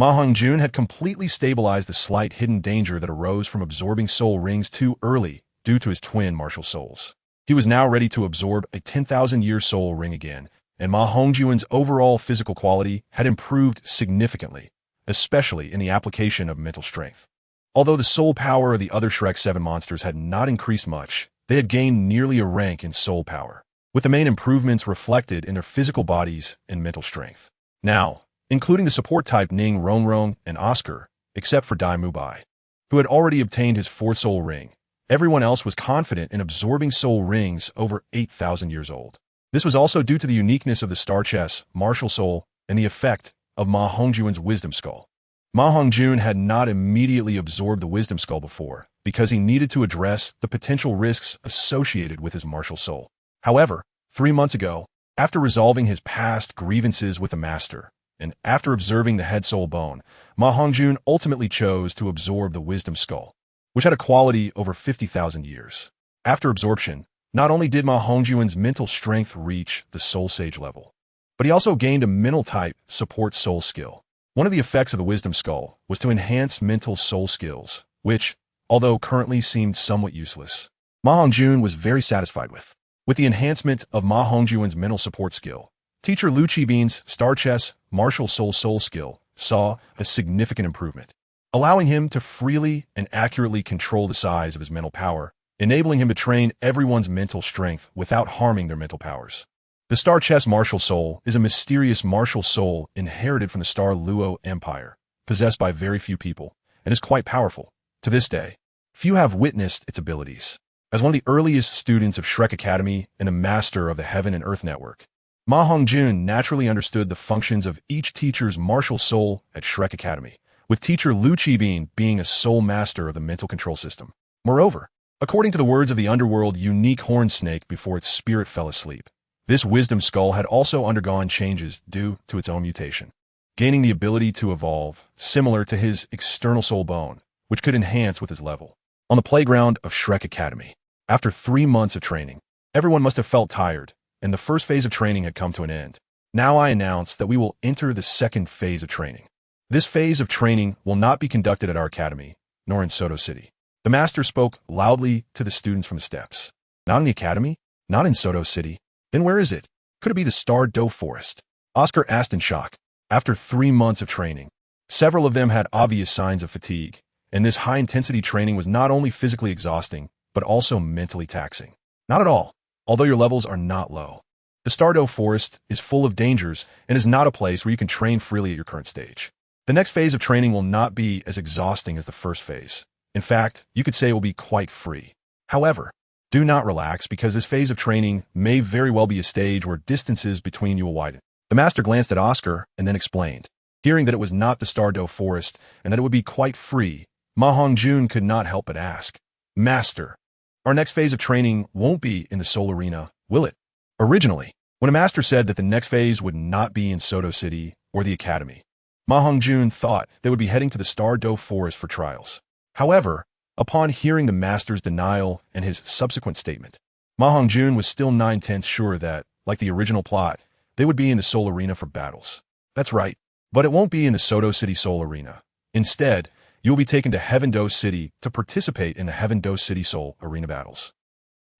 MaHongjun had completely stabilized the slight hidden danger that arose from absorbing soul rings too early due to his twin martial souls. He was now ready to absorb a 10,000-year soul ring again, and MaHongjun's overall physical quality had improved significantly, especially in the application of mental strength. Although the soul power of the other Shrek 7 monsters had not increased much, they had gained nearly a rank in soul power, with the main improvements reflected in their physical bodies and mental strength. Now, including the support type Ning Rongrong and Oscar, except for Dai Mubai, who had already obtained his 4th soul ring, everyone else was confident in absorbing soul rings over 8,000 years old. This was also due to the uniqueness of the Star Chess, Martial Soul, and the effect of MaHongjun's Wisdom Skull. MaHongjun had not immediately absorbed the Wisdom Skull before, because he needed to address the potential risks associated with his martial soul. However, 3 months ago, after resolving his past grievances with the Master, and after observing the head soul bone, MaHongjun ultimately chose to absorb the Wisdom Skull, which had a quality over 50,000 years. After absorption, not only did MaHongjun's mental strength reach the Soul Sage level, but he also gained a mental type support soul skill. One of the effects of the Wisdom Skull was to enhance mental soul skills, which, although currently seemed somewhat useless, MaHongjun was very satisfied with. With the enhancement of MaHongjun's mental support skill, Teacher Lu Qibin's Star Chess Martial Soul skill saw a significant improvement, allowing him to freely and accurately control the size of his mental power, enabling him to train everyone's mental strength without harming their mental powers. The Star Chess Martial Soul is a mysterious martial soul inherited from the Star Luo Empire, possessed by very few people, and is quite powerful. To this day, few have witnessed its abilities. As one of the earliest students of Shrek Academy and a master of the Heaven and Earth Network, MaHongjun naturally understood the functions of each teacher's martial soul at Shrek Academy, with teacher Lu Qibin being a soul master of the mental control system. Moreover, according to the words of the underworld unique horned snake before its spirit fell asleep, this Wisdom Skull had also undergone changes due to its own mutation, gaining the ability to evolve, similar to his external soul bone, which could enhance with his level. On the playground of Shrek Academy, after 3 months of training, everyone must have felt tired, and the first phase of training had come to an end. Now I announce that we will enter the second phase of training. This phase of training will not be conducted at our academy, nor in Soto City. The master spoke loudly to the students from the steps. Not in the academy? Not in Soto City? Then where is it? Could it be the Star Do Forest? Oscar asked in shock. After 3 months of training, several of them had obvious signs of fatigue, and this high-intensity training was not only physically exhausting, but also mentally taxing. Not at all, although your levels are not low. The Star Do Forest is full of dangers and is not a place where you can train freely at your current stage. The next phase of training will not be as exhausting as the first phase. In fact, you could say it will be quite free. However, do not relax because this phase of training may very well be a stage where distances between you will widen. The master glanced at Oscar and then explained. Hearing that it was not the Star Do Forest and that it would be quite free, MaHongjun could not help but ask, Master, our next phase of training won't be in the Soul Arena, will it? Originally, when a master said that the next phase would not be in Soto City or the Academy, MaHongjun thought they would be heading to the Star Do Forest for trials. However, upon hearing the master's denial and his subsequent statement, MaHongjun was still 9/10 sure that, like the original plot, they would be in the Soul Arena for battles. That's right, but it won't be in the Soto City Soul Arena. Instead, you will be taken to Heaven Do City to participate in the Heaven Do City Soul Arena battles.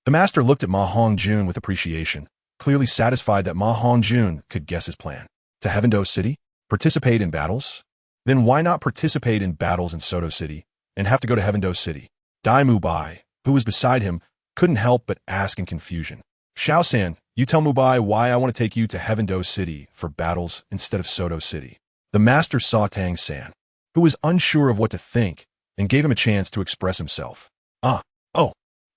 The master looked at MaHongjun with appreciation, clearly satisfied that MaHongjun could guess his plan. To Heaven Do City? Participate in battles? Then why not participate in battles in Soto City and have to go to Heaven Do City? Dai Mubai, who was beside him, couldn't help but ask in confusion. Xiao San, you tell Mubai why I want to take you to Heaven Do City for battles instead of Soto City. The master saw Tang San, who was unsure of what to think, and gave him a chance to express himself.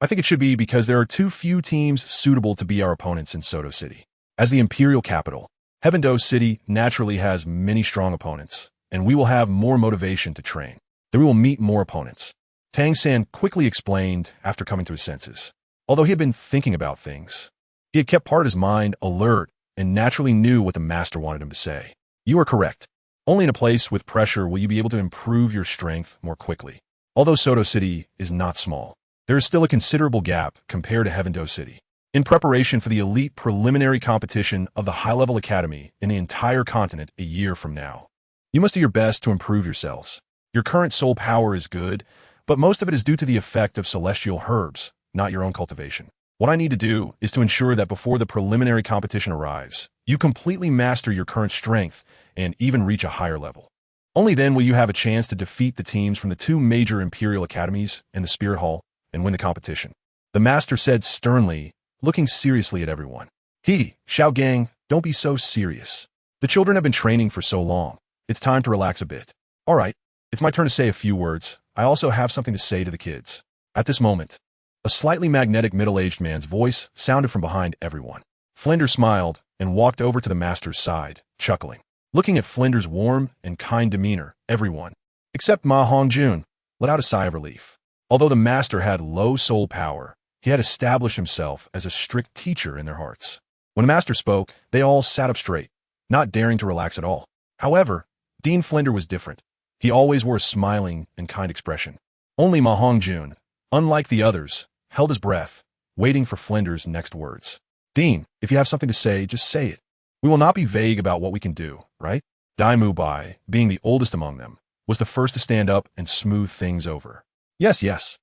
I think it should be because there are too few teams suitable to be our opponents in Soto City. As the imperial capital, Heaven Do City naturally has many strong opponents, and we will have more motivation to train. Then we will meet more opponents. Tang San quickly explained after coming to his senses. Although he had been thinking about things, he had kept part of his mind alert and naturally knew what the master wanted him to say. You are correct. Only in a place with pressure will you be able to improve your strength more quickly. Although Soto City is not small, there is still a considerable gap compared to Heavendo City. In preparation for the elite preliminary competition of the high-level academy in the entire continent a year from now, you must do your best to improve yourselves. Your current soul power is good, but most of it is due to the effect of celestial herbs, not your own cultivation. What I need to do is to ensure that before the preliminary competition arrives, you completely master your current strength and even reach a higher level. Only then will you have a chance to defeat the teams from the two major Imperial Academies and the Spirit Hall and win the competition. The master said sternly, looking seriously at everyone. Xiao Gang, don't be so serious. The children have been training for so long. It's time to relax a bit. All right, it's my turn to say a few words. I also have something to say to the kids. At this moment, a slightly magnetic middle-aged man's voice sounded from behind everyone. Flinders smiled and walked over to the master's side, chuckling. Looking at Flinders' warm and kind demeanor, everyone, except MaHongjun, let out a sigh of relief. Although the master had low soul power, he had established himself as a strict teacher in their hearts. When the master spoke, they all sat up straight, not daring to relax at all. However, Dean Flinder was different. He always wore a smiling and kind expression. Only MaHongjun, unlike the others, held his breath, waiting for Flinder's next words. Dean, if you have something to say, just say it. We will not be vague about what we can do, right? Dai Mubai, being the oldest among them, was the first to stand up and smooth things over. Yes.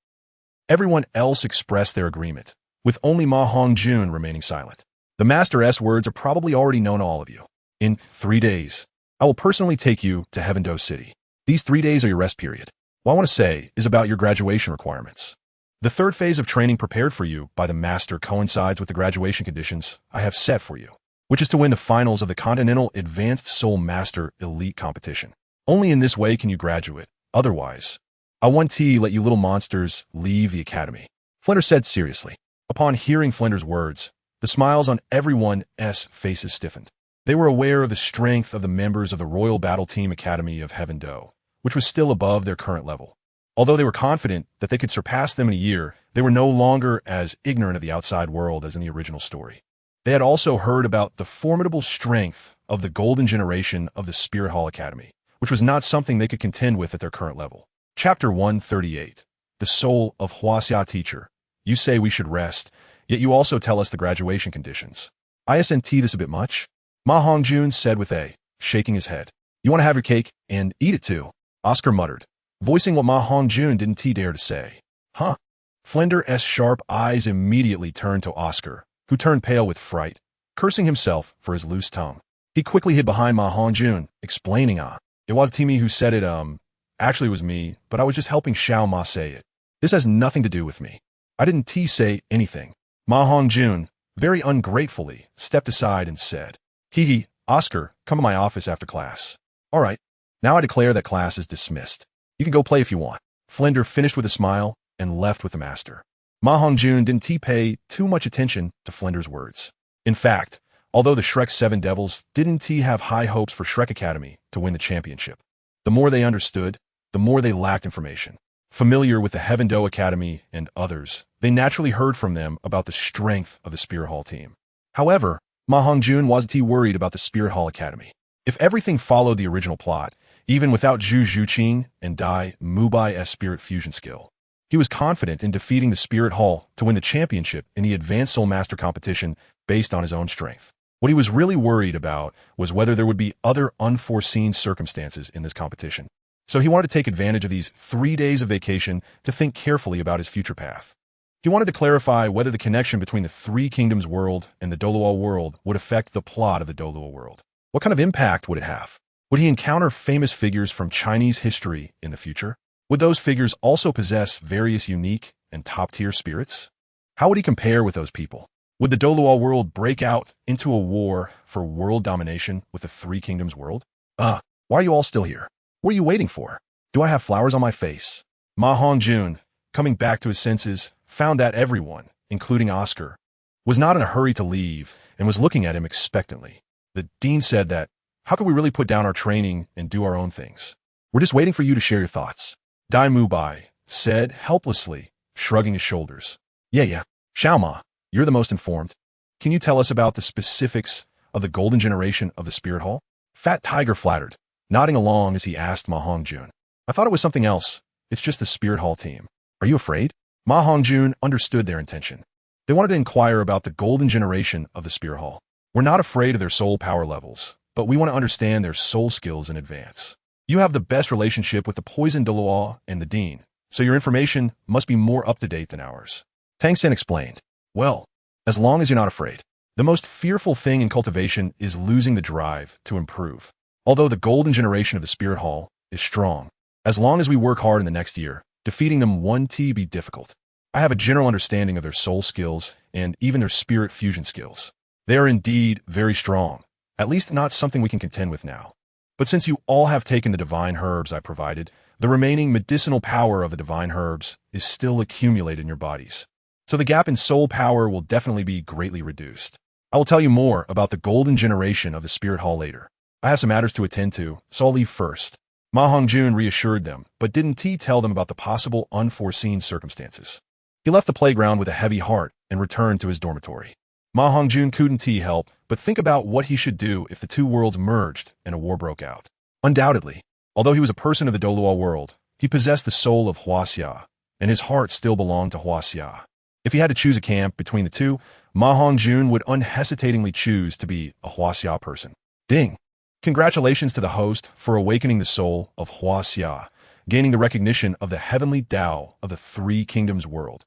Everyone else expressed their agreement, with only MaHongjun remaining silent. The Master's words are probably already known to all of you. In 3 days, I will personally take you to Heavendo City. These 3 days are your rest period. What I want to say is about your graduation requirements. The third phase of training prepared for you by the Master coincides with the graduation conditions I have set for you, which is to win the finals of the Continental Advanced Soul Master Elite Competition. Only in this way can you graduate. Otherwise, I want to let you little monsters leave the academy. Flinders said seriously. Upon hearing Flinders' words, the smiles on everyone's faces stiffened. They were aware of the strength of the members of the Royal Battle Team Academy of Heavendo, which was still above their current level. Although they were confident that they could surpass them in a year, they were no longer as ignorant of the outside world as in the original story. They had also heard about the formidable strength of the golden generation of the Spirit Hall Academy, which was not something they could contend with at their current level. Chapter 138. The Soul of Huaxia Teacher. You say we should rest, yet you also tell us the graduation conditions. Isn't this a bit much? MaHongjun said with a, shaking his head. You want to have your cake and eat it too, Oscar muttered, voicing what MaHongjun didn't dare to say. Huh? Flinder's sharp eyes immediately turned to Oscar, who turned pale with fright, cursing himself for his loose tongue. He quickly hid behind MaHongjun, explaining, it was me who said it, actually it was me, but I was just helping Xiao Ma say it. This has nothing to do with me. I didn't say anything. MaHongjun, very ungratefully, stepped aside and said, Oscar, come to my office after class. All right, now I declare that class is dismissed. You can go play if you want. Flinder finished with a smile and left with the master. MaHongjun didn't pay too much attention to Flinder's words. In fact, although the Shrek 7 Devils didn't have high hopes for Shrek Academy to win the championship, the more they understood, the more they lacked information. Familiar with the Heavendo Academy and others, they naturally heard from them about the strength of the Spirit Hall team. However, MaHongjun wasn't worried about the Spirit Hall Academy. If everything followed the original plot, even without Zhu Zhuqing and Dai Mubai's spirit fusion skill, he was confident in defeating the Spirit Hall to win the championship in the Advanced Soul Master competition based on his own strength. What he was really worried about was whether there would be other unforeseen circumstances in this competition. So he wanted to take advantage of these 3 days of vacation to think carefully about his future path. He wanted to clarify whether the connection between the Three Kingdoms world and the Douluo world would affect the plot of the Douluo world. What kind of impact would it have? Would he encounter famous figures from Chinese history in the future? Would those figures also possess various unique and top-tier spirits? How would he compare with those people? Would the Douluo world break out into a war for world domination with the Three Kingdoms world? Why are you all still here? What are you waiting for? Do I have flowers on my face? MaHongjun, coming back to his senses, found that everyone, including Oscar, was not in a hurry to leave and was looking at him expectantly. The dean said that, How could we really put down our training and do our own things? We're just waiting for you to share your thoughts. Dai Mubai said helplessly, shrugging his shoulders. Yeah. Xiaoma, you're the most informed. Can you tell us about the specifics of the golden generation of the Spirit Hall? Fat Tiger flattered, nodding along as he asked MaHongjun. I thought it was something else. It's just the Spirit Hall team. Are you afraid? MaHongjun understood their intention. They wanted to inquire about the golden generation of the Spirit Hall. We're not afraid of their soul power levels, but we want to understand their soul skills in advance. You have the best relationship with the poisoned Douluo and the Dean, so your information must be more up-to-date than ours. Tang San explained. Well, as long as you're not afraid. The most fearful thing in cultivation is losing the drive to improve. Although the golden generation of the Spirit Hall is strong, as long as we work hard in the next year, defeating them won't be difficult. I have a general understanding of their soul skills and even their spirit fusion skills. They are indeed very strong, at least not something we can contend with now. But since you all have taken the divine herbs I provided, the remaining medicinal power of the divine herbs is still accumulated in your bodies. So the gap in soul power will definitely be greatly reduced. I will tell you more about the golden generation of the Spirit Hall later. I have some matters to attend to, so I'll leave first. MaHongjun reassured them, but didn't tell them about the possible unforeseen circumstances. He left the playground with a heavy heart and returned to his dormitory. MaHongjun couldn't help but think about what he should do if the two worlds merged and a war broke out. Undoubtedly, although he was a person of the Douluo world, he possessed the soul of Huaxia, and his heart still belonged to Huaxia. If he had to choose a camp between the two, MaHongjun would unhesitatingly choose to be a Huaxia person. Ding! Congratulations to the host for awakening the soul of Huaxia, gaining the recognition of the heavenly Tao of the Three Kingdoms world.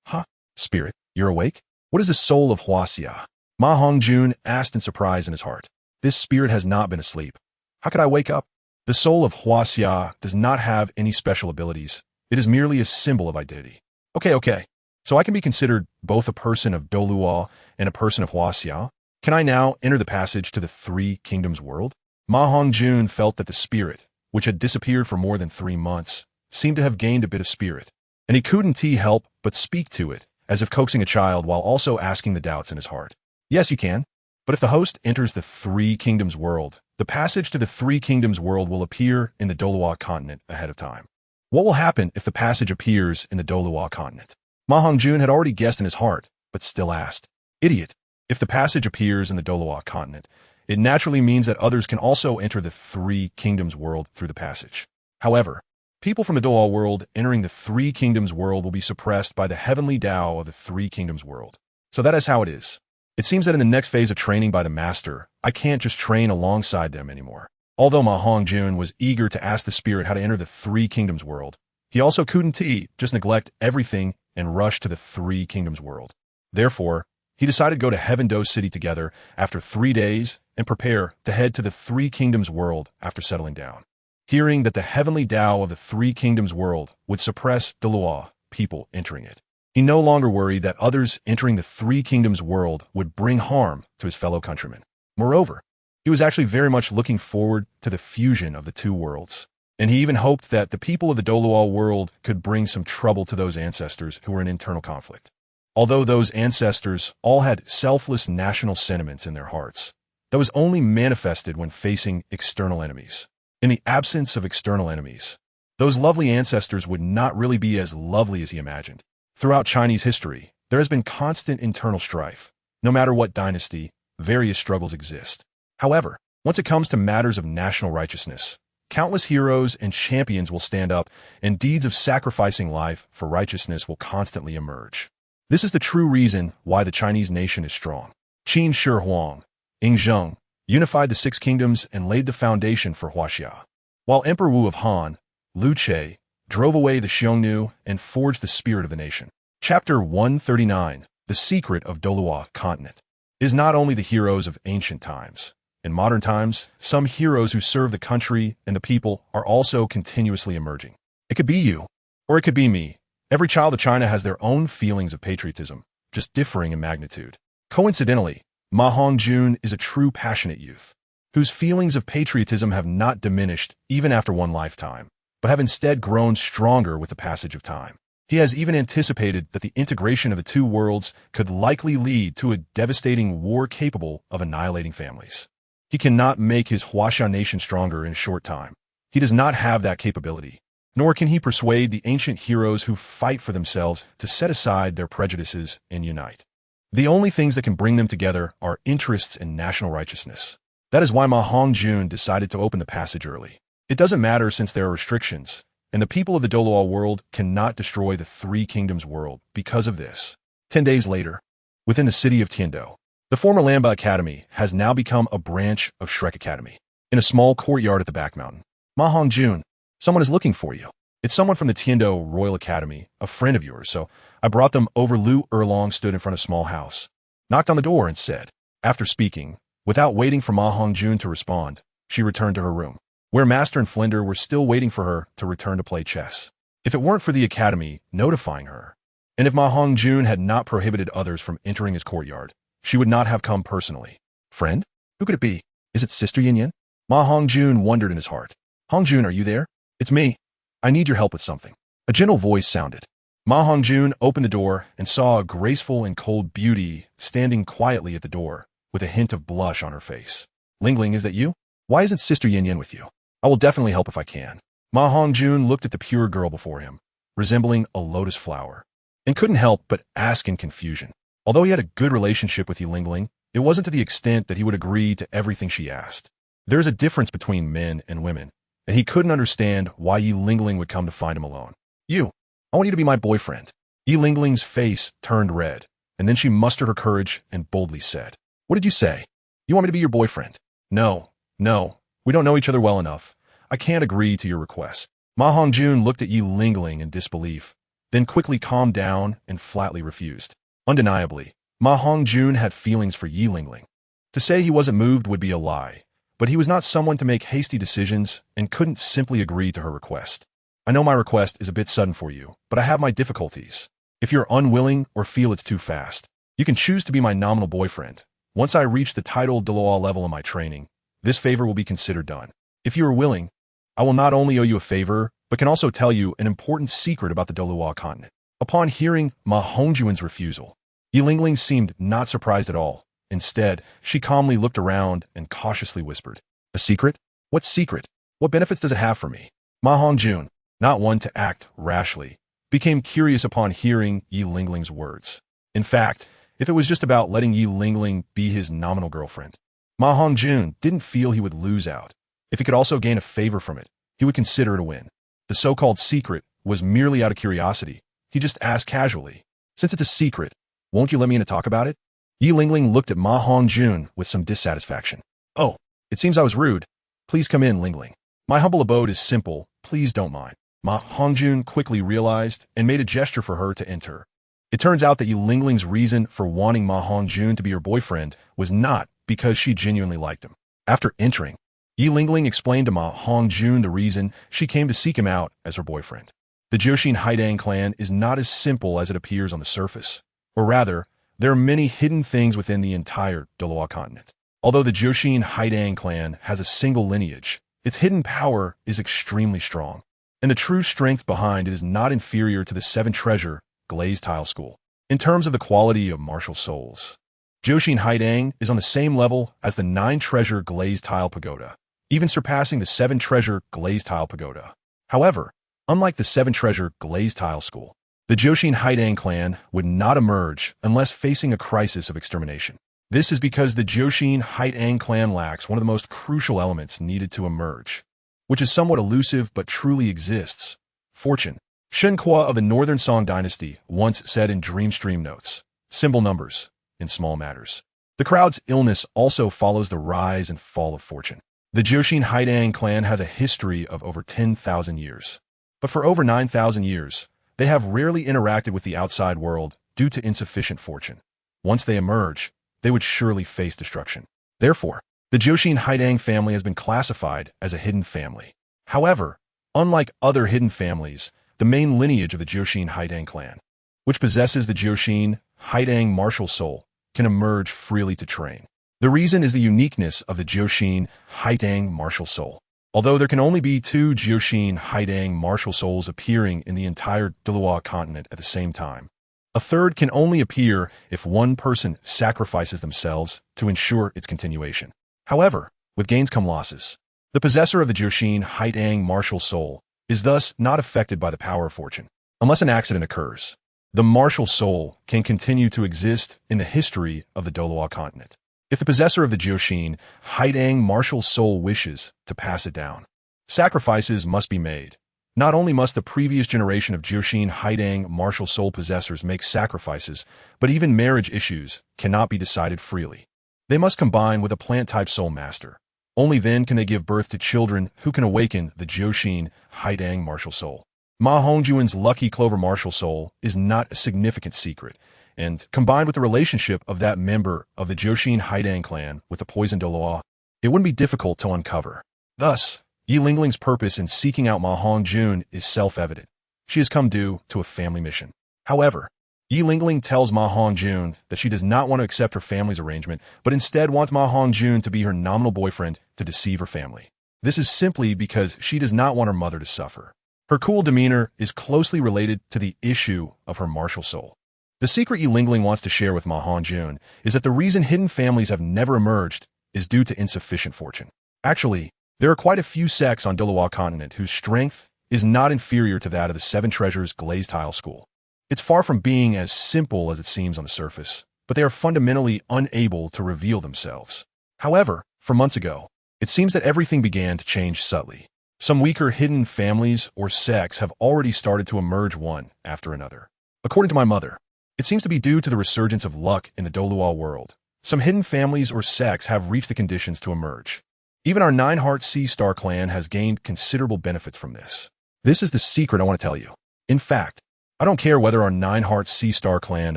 Huh? Spirit, you're awake? What is the soul of Huaxia? MaHongjun asked in surprise in his heart. This spirit has not been asleep. How could I wake up? The soul of Huaxia does not have any special abilities. It is merely a symbol of identity. Okay. So I can be considered both a person of Douluo and a person of Huaxia? Can I now enter the passage to the Three Kingdoms world? MaHongjun felt that the spirit, which had disappeared for more than 3 months, seemed to have gained a bit of spirit, and he couldn't help but speak to it, as if coaxing a child while also asking the doubts in his heart. Yes, you can. But if the host enters the Three Kingdoms world, the passage to the Three Kingdoms world will appear in the Douluo continent ahead of time. What will happen if the passage appears in the Douluo continent? MaHongjun had already guessed in his heart, but still asked. Idiot. If the passage appears in the Douluo continent, it naturally means that others can also enter the Three Kingdoms world through the passage. However, people from the Douluo world entering the Three Kingdoms world will be suppressed by the heavenly Tao of the Three Kingdoms world. So that is how it is. It seems that in the next phase of training by the master, I can't just train alongside them anymore. Although MaHongjun was eager to ask the spirit how to enter the Three Kingdoms world, he also couldn't just neglect everything and rush to the Three Kingdoms world. Therefore, he decided to go to Heaven Do City together after 3 days and prepare to head to the Three Kingdoms world after settling down. Hearing that the heavenly Tao of the Three Kingdoms world would suppress Douluo people entering it, he no longer worried that others entering the Three Kingdoms world would bring harm to his fellow countrymen. Moreover, he was actually very much looking forward to the fusion of the two worlds, and he even hoped that the people of the Douluo world could bring some trouble to those ancestors who were in internal conflict. Although those ancestors all had selfless national sentiments in their hearts, that was only manifested when facing external enemies. In the absence of external enemies, those lovely ancestors would not really be as lovely as he imagined. Throughout Chinese history, there has been constant internal strife. No matter what dynasty, various struggles exist. However, once it comes to matters of national righteousness, countless heroes and champions will stand up, and deeds of sacrificing life for righteousness will constantly emerge. This is the true reason why the Chinese nation is strong. Qin Shi Huang, Yingzheng, unified the 6 kingdoms and laid the foundation for Huaxia, while Emperor Wu of Han, Liu Che, drove away the Xiongnu and forged the spirit of the nation. Chapter 139, The Secret of Douluo Continent, is not only the heroes of ancient times. In modern times, some heroes who serve the country and the people are also continuously emerging. It could be you, or it could be me. Every child of China has their own feelings of patriotism, just differing in magnitude. Coincidentally, MaHongjun is a true passionate youth, whose feelings of patriotism have not diminished even after one lifetime, but have instead grown stronger with the passage of time. He has even anticipated that the integration of the two worlds could likely lead to a devastating war capable of annihilating families. He cannot make his Huashan nation stronger in a short time. He does not have that capability. Nor can he persuade the ancient heroes who fight for themselves to set aside their prejudices and unite. The only things that can bring them together are interests and national righteousness. That is why MaHongjun decided to open the passage early. It doesn't matter since there are restrictions, and the people of the Douluo world cannot destroy the Three Kingdoms world because of this. 10 days later, within the city of Tiando, the former Lamba Academy has now become a branch of Shrek Academy. In a small courtyard at the back mountain, MaHongjun, someone is looking for you. It's someone from the Tiando Royal Academy, a friend of yours, so I brought them over. Lu Erlong stood in front of a small house, knocked on the door and said, after speaking, without waiting for MaHongjun to respond, she returned to her room, where Master and Flinder were still waiting for her to return to play chess. If it weren't for the academy notifying her, and if MaHongjun had not prohibited others from entering his courtyard, she would not have come personally. Friend? Who could it be? Is it Sister Yin Yin? MaHongjun wondered in his heart. Hongjun, are you there? It's me. I need your help with something. A gentle voice sounded. MaHongjun opened the door and saw a graceful and cold beauty standing quietly at the door, with a hint of blush on her face. Lingling, is that you? Why isn't Sister Yin Yin with you? I will definitely help if I can. MaHongjun looked at the pure girl before him, resembling a lotus flower, and couldn't help but ask in confusion. Although he had a good relationship with Yilingling, it wasn't to the extent that he would agree to everything she asked. There is a difference between men and women, and he couldn't understand why Yilingling would come to find him alone. You, I want you to be my boyfriend. Yilingling's face turned red, and then she mustered her courage and boldly said, What did you say? You want me to be your boyfriend? No, we don't know each other well enough. I can't agree to your request. MaHongjun looked at Yilingling in disbelief, then quickly calmed down and flatly refused. Undeniably, MaHongjun had feelings for Yilingling. To say he wasn't moved would be a lie, but he was not someone to make hasty decisions and couldn't simply agree to her request. I know my request is a bit sudden for you, but I have my difficulties. If you're unwilling or feel it's too fast, you can choose to be my nominal boyfriend. Once I reach the title Douluo level in my training, this favor will be considered done. If you are willing, I will not only owe you a favor, but can also tell you an important secret about the Douluo continent. Upon hearing MaHongjun's refusal, Yilingling seemed not surprised at all. Instead, she calmly looked around and cautiously whispered, A secret? What secret? What benefits does it have for me? MaHongjun, not one to act rashly, became curious upon hearing Yilingling's words. In fact, if it was just about letting Yilingling be his nominal girlfriend, MaHongjun didn't feel he would lose out. If he could also gain a favor from it, he would consider it a win. The so-called secret was merely out of curiosity. He just asked casually, Since it's a secret, won't you let me in to talk about it? Yilingling looked at MaHongjun with some dissatisfaction. Oh, it seems I was rude. Please come in, Lingling. My humble abode is simple. Please don't mind. MaHongjun quickly realized and made a gesture for her to enter. It turns out that Yilingling's reason for wanting MaHongjun to be her boyfriend was not because she genuinely liked him. After entering, Yilingling explained to MaHongjun the reason she came to seek him out as her boyfriend. The Jiuxin Haidang clan is not as simple as it appears on the surface. Or rather, there are many hidden things within the entire Douluo continent. Although the Jiuxin Haidang clan has a single lineage, its hidden power is extremely strong, and the true strength behind it is not inferior to the Seven Treasure Glazed Tile School. In terms of the quality of martial souls, Jiuxin Haidang is on the same level as the 9 Treasure Glazed Tile Pagoda, even surpassing the 7 Treasure Glazed Tile Pagoda. However, unlike the 7 Treasure Glazed Tile School, the Jiuxin Haidang clan would not emerge unless facing a crisis of extermination. This is because the Jiuxin Haidang clan lacks one of the most crucial elements needed to emerge, which is somewhat elusive but truly exists: fortune. Shen Kuo of the Northern Song Dynasty once said in Dreamstream Notes, Symbol numbers in small matters. The crowd's illness also follows the rise and fall of fortune. The Jiuxin Haidang clan has a history of over 10,000 years. But for over 9,000 years, they have rarely interacted with the outside world due to insufficient fortune. Once they emerge, they would surely face destruction. Therefore, the Jiuxin Haidang family has been classified as a hidden family. However, unlike other hidden families, the main lineage of the Jiuxin Haidang clan, which possesses the Jiuxin Haidang martial soul, can emerge freely to train. The reason is the uniqueness of the Jiuxin Haidang martial soul. Although there can only be 2 Jiuxin Haidang martial souls appearing in the entire Douluo continent at the same time, a third can only appear if one person sacrifices themselves to ensure its continuation. However, With gains come losses. The possessor of the Jiuxin Haidang martial soul is thus not affected by the power of fortune, unless an accident occurs. The martial soul can continue to exist in the history of the Douluo continent. If the possessor of the Jiuxin Haidang martial soul wishes to pass it down, sacrifices must be made. Not only must the previous generation of Jiuxin Haidang martial soul possessors make sacrifices, but even marriage issues cannot be decided freely. They must combine with a plant-type soul master. Only then can they give birth to children who can awaken the Jiuxin Haidang martial soul. MaHongjun's lucky clover martial soul is not a significant secret, and combined with the relationship of that member of the Jiuxin Haidang clan with the poisoned Douluo, it wouldn't be difficult to uncover. Thus, Yi Lingling's purpose in seeking out MaHongjun is self-evident. She has come due to a family mission. However, Yi Lingling tells MaHongjun that she does not want to accept her family's arrangement, but instead wants MaHongjun to be her nominal boyfriend to deceive her family. This is simply because she does not want her mother to suffer. Her cool demeanor is closely related to the issue of her martial soul. The secret Yi Lingling wants to share with MaHongjun is that the reason hidden families have never emerged is due to insufficient fortune. Actually, there are quite a few sects on Douluo continent whose strength is not inferior to that of the Seven Treasures glazed tile school. It's far from being as simple as it seems on the surface, but they are fundamentally unable to reveal themselves. However, from months ago, it seems that everything began to change subtly. Some weaker hidden families or sects have already started to emerge one after another. According to my mother, it seems to be due to the resurgence of luck in the Douluo world. Some hidden families or sects have reached the conditions to emerge. Even our Nine-Heart Sea Star clan has gained considerable benefits from this. This is the secret I want to tell you. In fact, I don't care whether our Nine-Heart Sea Star clan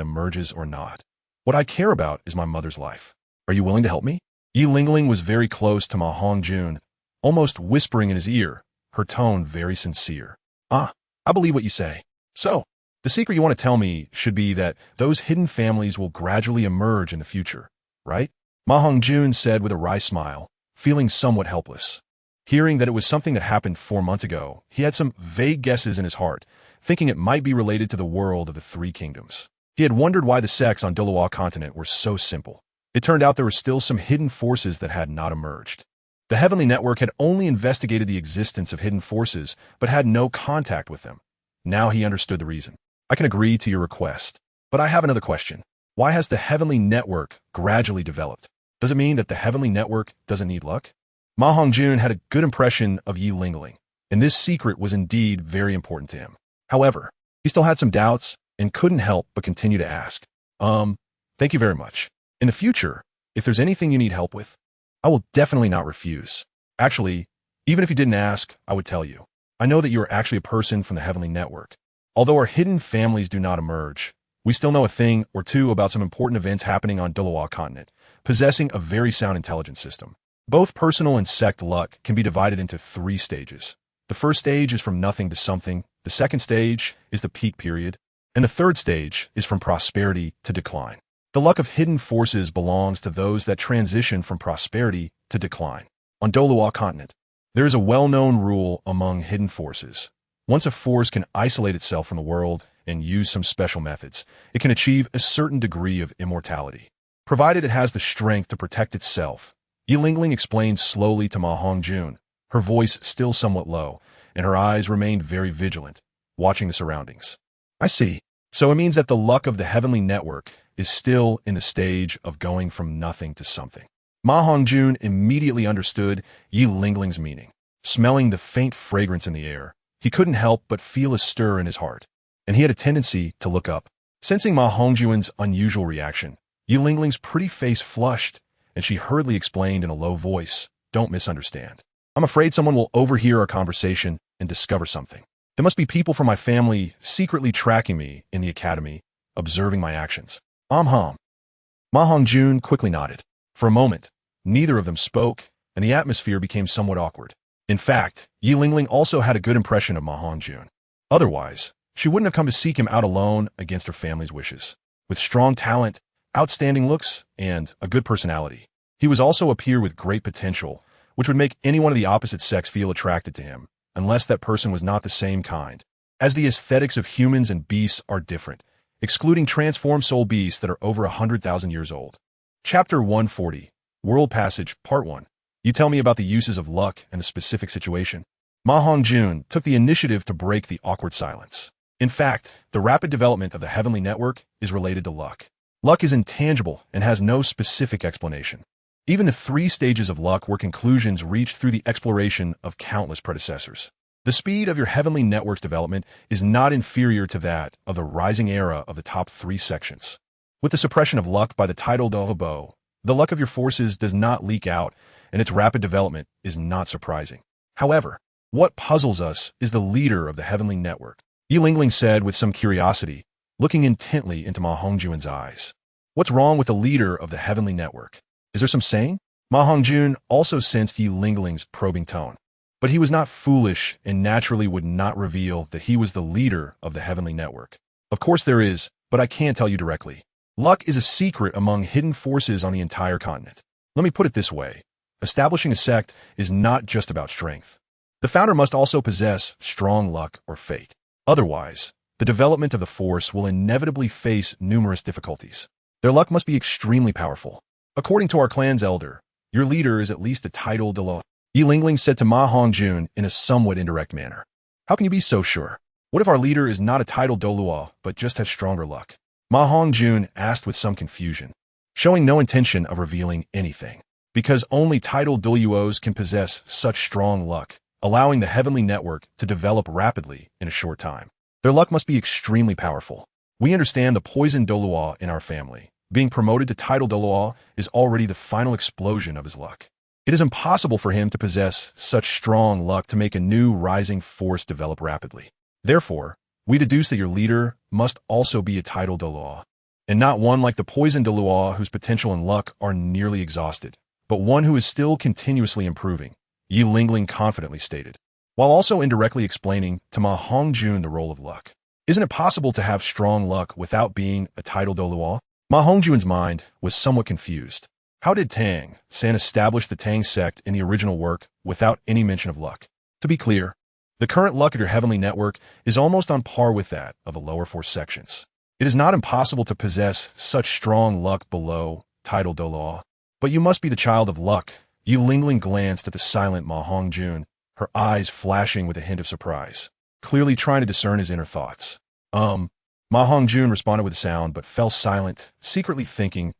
emerges or not. What I care about is my mother's life. Are you willing to help me? Yi Lingling was very close to MaHongjun, almost whispering in his ear, her tone very sincere. I believe what you say. So, the secret you want to tell me should be that those hidden families will gradually emerge in the future, right? MaHongjun said with a wry smile, feeling somewhat helpless. Hearing that it was something that happened 4 months ago, he had some vague guesses in his heart, thinking it might be related to the world of the Three Kingdoms. He had wondered why the sects on Douluo continent were so simple. It turned out there were still some hidden forces that had not emerged. The Heavenly Network had only investigated the existence of hidden forces, but had no contact with them. Now he understood the reason. I can agree to your request, but I have another question. Why has the Heavenly Network gradually developed? Does it mean that the Heavenly Network doesn't need luck? MaHongjun had a good impression of Yi Lingling, and this secret was indeed very important to him. However, he still had some doubts and couldn't help but continue to ask. Thank you very much. In the future, if there's anything you need help with, I will definitely not refuse. Actually, even if you didn't ask, I would tell you. I know that you are actually a person from the Heavenly Network. Although our hidden families do not emerge, we still know a thing or two about some important events happening on Douluo continent, possessing a very sound intelligence system. Both personal and sect luck can be divided into 3 stages. The first stage is from nothing to something, the second stage is the peak period, and the third stage is from prosperity to decline. The luck of hidden forces belongs to those that transition from prosperity to decline. On Douluo continent, there is a well-known rule among hidden forces. Once a force can isolate itself from the world and use some special methods, it can achieve a certain degree of immortality, provided it has the strength to protect itself. Yi Lingling explained slowly to MaHongjun, her voice still somewhat low, and her eyes remained very vigilant, watching the surroundings. I see. So it means that the luck of the Heavenly Network is still in the stage of going from nothing to something. MaHongjun immediately understood Yi Lingling's meaning. Smelling the faint fragrance in the air, he couldn't help but feel a stir in his heart, and he had a tendency to look up. Sensing MaHongjun's unusual reaction, Yi Lingling's pretty face flushed, and she hurriedly explained in a low voice, "Don't misunderstand. I'm afraid someone will overhear our conversation and discover something. There must be people from my family secretly tracking me in the academy, observing my actions." MaHongjun quickly nodded. For a moment, neither of them spoke, and the atmosphere became somewhat awkward. In fact, Yi Lingling also had a good impression of MaHongjun. Otherwise, she wouldn't have come to seek him out alone against her family's wishes. With strong talent, outstanding looks, and a good personality, he was also a peer with great potential, which would make anyone of the opposite sex feel attracted to him, unless that person was not the same kind. As the aesthetics of humans and beasts are different, excluding transformed soul beasts that are over 100,000 years old. Chapter 140, World Passage, Part 1. You tell me about the uses of luck and the specific situation. MaHongjun took the initiative to break the awkward silence. In fact, the rapid development of the heavenly network is related to luck. Luck is intangible and has no specific explanation. Even the 3 stages of luck were conclusions reached through the exploration of countless predecessors. The speed of your heavenly network's development is not inferior to that of the rising era of the top 3 sections. With the suppression of luck by the tidal Douluo, the luck of your forces does not leak out, and its rapid development is not surprising. However, what puzzles us is the leader of the heavenly network. Yilingling said with some curiosity, looking intently into MaHongjun's eyes. What's wrong with the leader of the heavenly network? Is there some saying? MaHongjun also sensed Yilingling's probing tone. But he was not foolish and naturally would not reveal that he was the leader of the heavenly network. Of course there is, but I can't tell you directly. Luck is a secret among hidden forces on the entire continent. Let me put it this way. Establishing a sect is not just about strength. The founder must also possess strong luck or fate. Otherwise, the development of the force will inevitably face numerous difficulties. Their luck must be extremely powerful. According to our clan's elder, your leader is at least a title Dalu. Yilingling said to MaHongjun in a somewhat indirect manner. How can you be so sure? What if our leader is not a title Douluo, but just has stronger luck? MaHongjun asked with some confusion, showing no intention of revealing anything. Because only title Douluos can possess such strong luck, allowing the heavenly network to develop rapidly in a short time. Their luck must be extremely powerful. We understand the poison Douluo in our family. Being promoted to title Douluo is already the final explosion of his luck. It is impossible for him to possess such strong luck to make a new rising force develop rapidly. Therefore, we deduce that your leader must also be a title Douluo, and not one like the poison Douluo whose potential and luck are nearly exhausted, but one who is still continuously improving, Yilingling confidently stated, while also indirectly explaining to MaHongjun the role of luck. Isn't it possible to have strong luck without being a title Douluo? MaHongjun's mind was somewhat confused. How did Tang San establish the Tang sect in the original work without any mention of luck? To be clear, the current luck of your heavenly network is almost on par with that of the lower 4 sections. It is not impossible to possess such strong luck below title Douluo, but you must be the child of luck. Yilingling glanced at the silent MaHongjun, her eyes flashing with a hint of surprise, clearly trying to discern his inner thoughts. MaHongjun responded with a sound but fell silent, secretly thinking,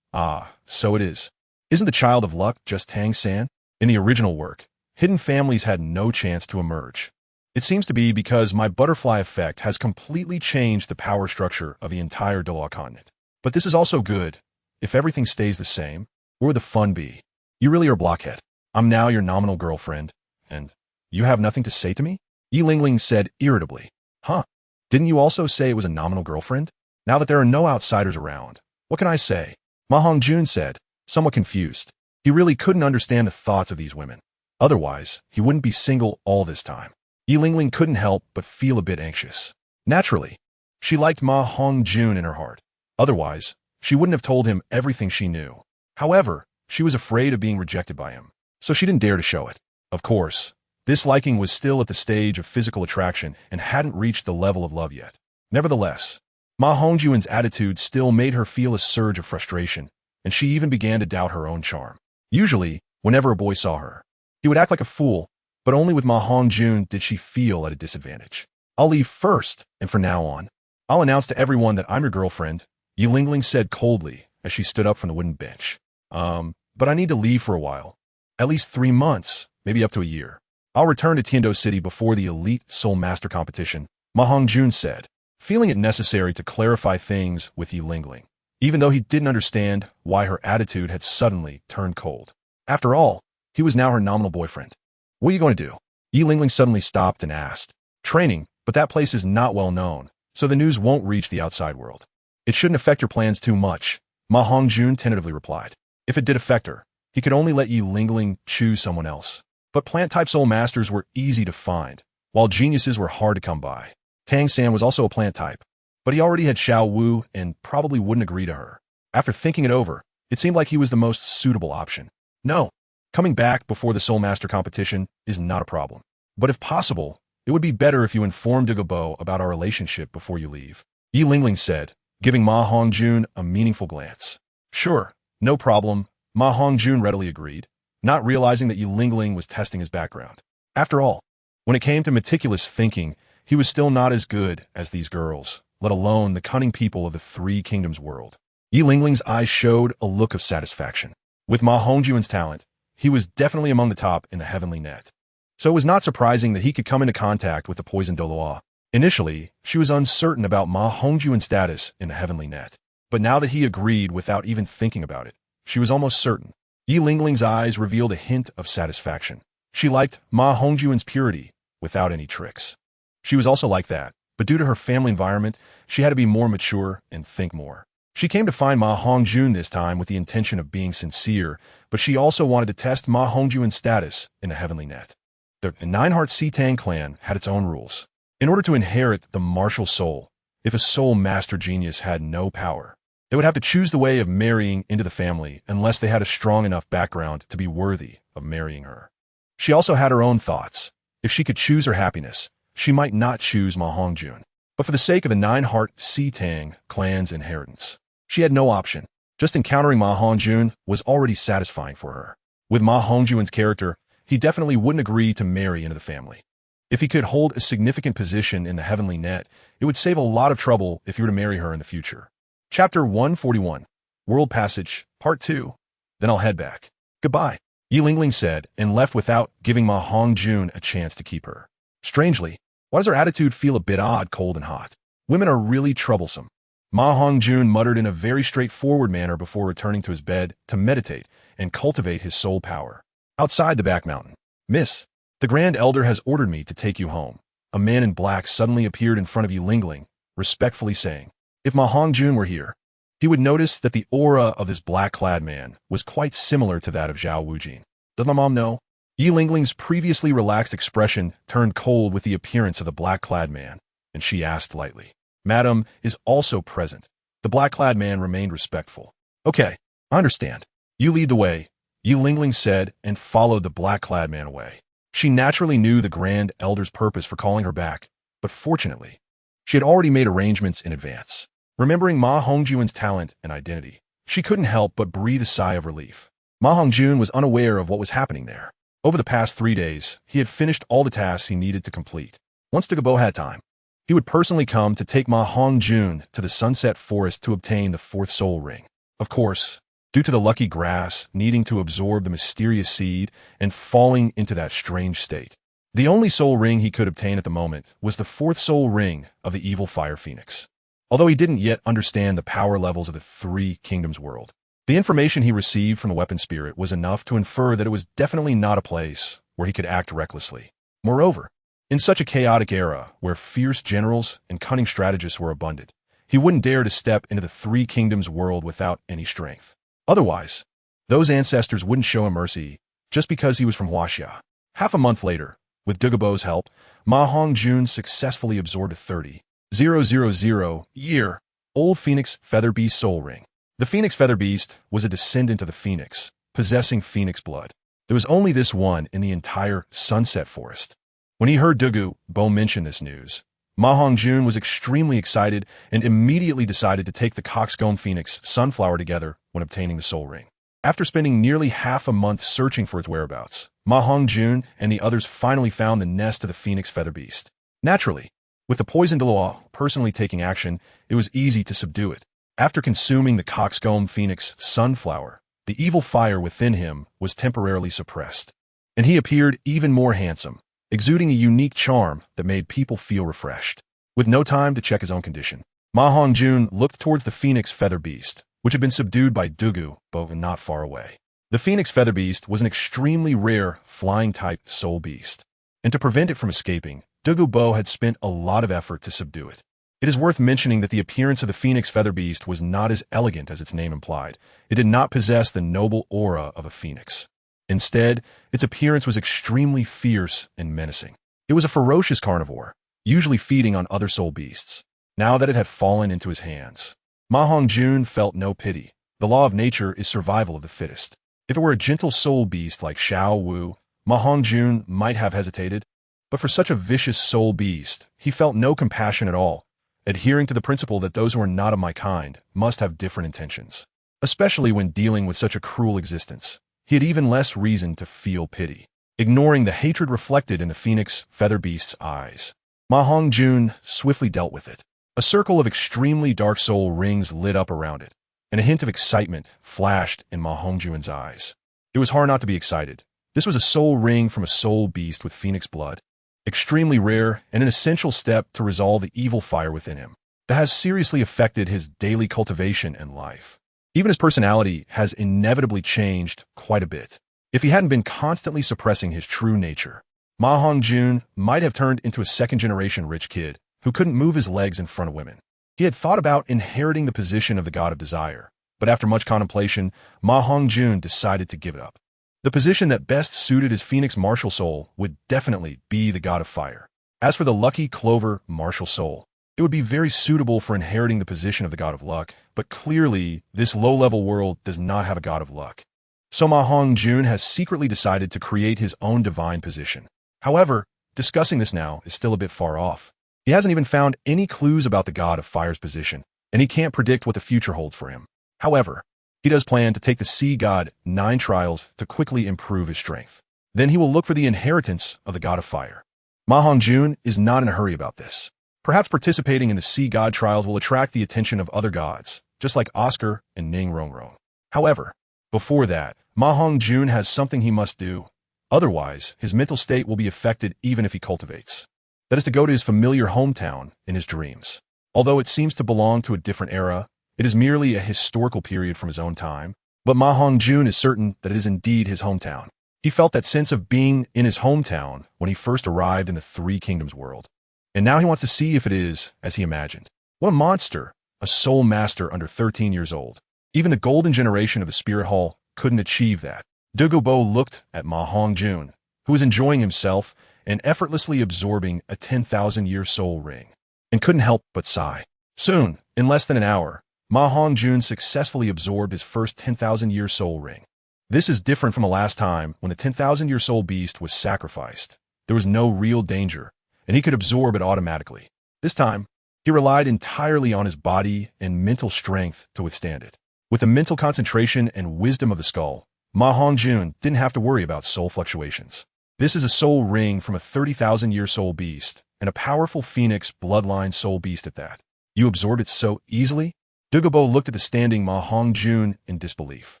so it is. Isn't the child of luck just Tang San? In the original work, hidden families had no chance to emerge. It seems to be because my butterfly effect has completely changed the power structure of the entire Douluo continent. But this is also good. If everything stays the same, where would the fun be? You really are blockhead. I'm now your nominal girlfriend, and you have nothing to say to me? Yilingling said irritably. Huh? Didn't you also say it was a nominal girlfriend? Now that there are no outsiders around, what can I say? MaHongjun said, somewhat confused. He really couldn't understand the thoughts of these women. Otherwise, he wouldn't be single all this time. Yilingling couldn't help but feel a bit anxious. Naturally, she liked MaHongjun in her heart. Otherwise, she wouldn't have told him everything she knew. However, she was afraid of being rejected by him, so she didn't dare to show it. Of course, this liking was still at the stage of physical attraction and hadn't reached the level of love yet. Nevertheless, MaHongjun's attitude still made her feel a surge of frustration, and she even began to doubt her own charm. Usually, whenever a boy saw her, he would act like a fool, but only with MaHongjun did she feel at a disadvantage. I'll leave first, and from now on, I'll announce to everyone that I'm your girlfriend, Yilingling said coldly as she stood up from the wooden bench. But I need to leave for a while. At least 3 months, maybe up to a year. I'll return to Tiando City before the Elite Soul Master competition, MaHongjun said, feeling it necessary to clarify things with Yilingling, even though he didn't understand why her attitude had suddenly turned cold. After all, he was now her nominal boyfriend. What are you going to do? Yilingling suddenly stopped and asked. Training, but that place is not well known, so the news won't reach the outside world. It shouldn't affect your plans too much, MaHongjun tentatively replied. If it did affect her, he could only let Yilingling choose someone else. But plant-type soul masters were easy to find, while geniuses were hard to come by. Tang San was also a plant type, but he already had Xiao Wu and probably wouldn't agree to her. After thinking it over, it seemed like he was the most suitable option. No, coming back before the Soul Master competition is not a problem. But if possible, it would be better if you informed Dalu about our relationship before you leave, Yilingling said, giving MaHongjun a meaningful glance. Sure, no problem, MaHongjun readily agreed. not realizing that Lingling was testing his background. After all, when it came to meticulous thinking, he was still not as good as these girls, let alone the cunning people of the Three Kingdoms world. Lingling's eyes showed a look of satisfaction. With MaHongjun's talent, he was definitely among the top in the heavenly net. So it was not surprising that he could come into contact with the poisoned Douluo. Initially, she was uncertain about MaHongjun's status in the heavenly net. But now that he agreed without even thinking about it, she was almost certain. Lingling's eyes revealed a hint of satisfaction. She liked MaHongjun's purity without any tricks. She was also like that, but due to her family environment, she had to be more mature and think more. She came to find MaHongjun this time with the intention of being sincere, but she also wanted to test MaHongjun's status in the heavenly net. The Nine-Heart Tang clan had its own rules. In order to inherit the martial soul, if a soul master genius had no power, they would have to choose the way of marrying into the family unless they had a strong enough background to be worthy of marrying her. She also had her own thoughts. If she could choose her happiness, she might not choose MaHongjun. But for the sake of the Nine-Heart Tang clan's inheritance, she had no option. Just encountering MaHongjun was already satisfying for her. With MaHongjun's character, he definitely wouldn't agree to marry into the family. If he could hold a significant position in the heavenly net, it would save a lot of trouble if he were to marry her in the future. Chapter 141, World Passage, Part 2. Then I'll head back. Goodbye, Lingling said, and left without giving MaHongjun a chance to keep her. Strangely, why does her attitude feel a bit odd, cold and hot? Women are really troublesome. MaHongjun muttered in a very straightforward manner before returning to his bed to meditate and cultivate his soul power. Outside the back mountain. Miss, the Grand Elder has ordered me to take you home. A man in black suddenly appeared in front of Lingling, respectfully saying, if MaHongjun were here, he would notice that the aura of this black-clad man was quite similar to that of Zhao Wujin. Does my mom know? Lingling's previously relaxed expression turned cold with the appearance of the black-clad man, and she asked lightly, Madam is also present. The black-clad man remained respectful. Okay, I understand. You lead the way, Lingling said, and followed the black-clad man away. She naturally knew the Grand Elder's purpose for calling her back, but fortunately, she had already made arrangements in advance. Remembering MaHongjun's talent and identity, she couldn't help but breathe a sigh of relief. MaHongjun was unaware of what was happening there. Over the past 3 days, he had finished all the tasks he needed to complete. Once Douluo had time, he would personally come to take MaHongjun to the Sunset Forest to obtain the 4th soul ring. Of course, due to the lucky grass needing to absorb the mysterious seed and falling into that strange state, the only soul ring he could obtain at the moment was the 4th soul ring of the evil fire phoenix. Although he didn't yet understand the power levels of the Three Kingdoms world, the information he received from the weapon spirit was enough to infer that it was definitely not a place where he could act recklessly. Moreover, in such a chaotic era where fierce generals and cunning strategists were abundant, he wouldn't dare to step into the Three Kingdoms world without any strength. Otherwise, those ancestors wouldn't show him mercy just because he was from Huaxia. Half a month later, with Douluo's help, MaHongjun successfully absorbed a 30,000-year-old Phoenix Feather Beast soul ring. The Phoenix Feather Beast was a descendant of the Phoenix, possessing Phoenix blood. There was only this one in the entire Sunset Forest. When he heard Douluo mention this news, MaHongjun was extremely excited and immediately decided to take the Coxcomb Phoenix Sunflower together when obtaining the soul ring. After spending nearly half a month searching for its whereabouts, MaHongjun and the others finally found the nest of the Phoenix Feather Beast. Naturally, with the poisoned Douluo personally taking action, it was easy to subdue it. After consuming the Coxcomb Phoenix Sunflower, the evil fire within him was temporarily suppressed, and he appeared even more handsome, exuding a unique charm that made people feel refreshed. With no time to check his own condition, MaHongjun looked towards the Phoenix Feather Beast, which had been subdued by Douluo not far away. The Phoenix Feather Beast was an extremely rare flying-type soul beast, and to prevent it from escaping, Douluo had spent a lot of effort to subdue it. It is worth mentioning that the appearance of the Phoenix Feather Beast was not as elegant as its name implied. It did not possess the noble aura of a phoenix. Instead, its appearance was extremely fierce and menacing. It was a ferocious carnivore, usually feeding on other soul beasts. Now that it had fallen into his hands, MaHongjun felt no pity. The law of nature is survival of the fittest. If it were a gentle soul beast like Xiao Wu, MaHongjun might have hesitated, but for such a vicious soul beast, he felt no compassion at all, adhering to the principle that those who are not of my kind must have different intentions. Especially when dealing with such a cruel existence, he had even less reason to feel pity, ignoring the hatred reflected in the phoenix feather beast's eyes. MaHongjun swiftly dealt with it. A circle of extremely dark soul rings lit up around it, and a hint of excitement flashed in MaHongjun's eyes. It was hard not to be excited. This was a soul ring from a soul beast with phoenix blood, extremely rare and an essential step to resolve the evil fire within him that has seriously affected his daily cultivation and life. Even his personality has inevitably changed quite a bit. If he hadn't been constantly suppressing his true nature, MaHongjun might have turned into a second-generation rich kid who couldn't move his legs in front of women. He had thought about inheriting the position of the god of desire, but after much contemplation, MaHongjun decided to give it up. The position that best suited his phoenix martial soul would definitely be the god of fire. As for the lucky clover martial soul, it would be very suitable for inheriting the position of the god of luck, but clearly this low-level world does not have a god of luck. So MaHongjun has secretly decided to create his own divine position. However, discussing this now is still a bit far off. He hasn't even found any clues about the god of fire's position, and he can't predict what the future holds for him. However, he does plan to take the sea god 9 trials to quickly improve his strength. Then he will look for the inheritance of the god of fire. MaHongjun is not in a hurry about this. Perhaps participating in the sea god trials will attract the attention of other gods, just like Oscar and Ning Rongrong. However, before that, MaHongjun has something he must do. Otherwise, his mental state will be affected even if he cultivates. That is to go to his familiar hometown in his dreams. Although it seems to belong to a different era, it is merely a historical period from his own time, but MaHongjun is certain that it is indeed his hometown. He felt that sense of being in his hometown when he first arrived in the Three Kingdoms world. And now he wants to see if it is as he imagined. What a monster, a soul master under 13 years old. Even the golden generation of the Spirit Hall couldn't achieve that. Douluo looked at MaHongjun, who was enjoying himself and effortlessly absorbing a 10,000-year soul ring, and couldn't help but sigh. Soon, in less than an hour, MaHongjun successfully absorbed his first 10,000-year soul ring. This is different from the last time when the 10,000-year soul beast was sacrificed. There was no real danger, and he could absorb it automatically. This time, he relied entirely on his body and mental strength to withstand it. With the mental concentration and wisdom of the skull, MaHongjun didn't have to worry about soul fluctuations. This is a soul ring from a 30,000-year soul beast, and a powerful phoenix bloodline soul beast at that. You absorbed it so easily? Douluo looked at the standing MaHongjun in disbelief.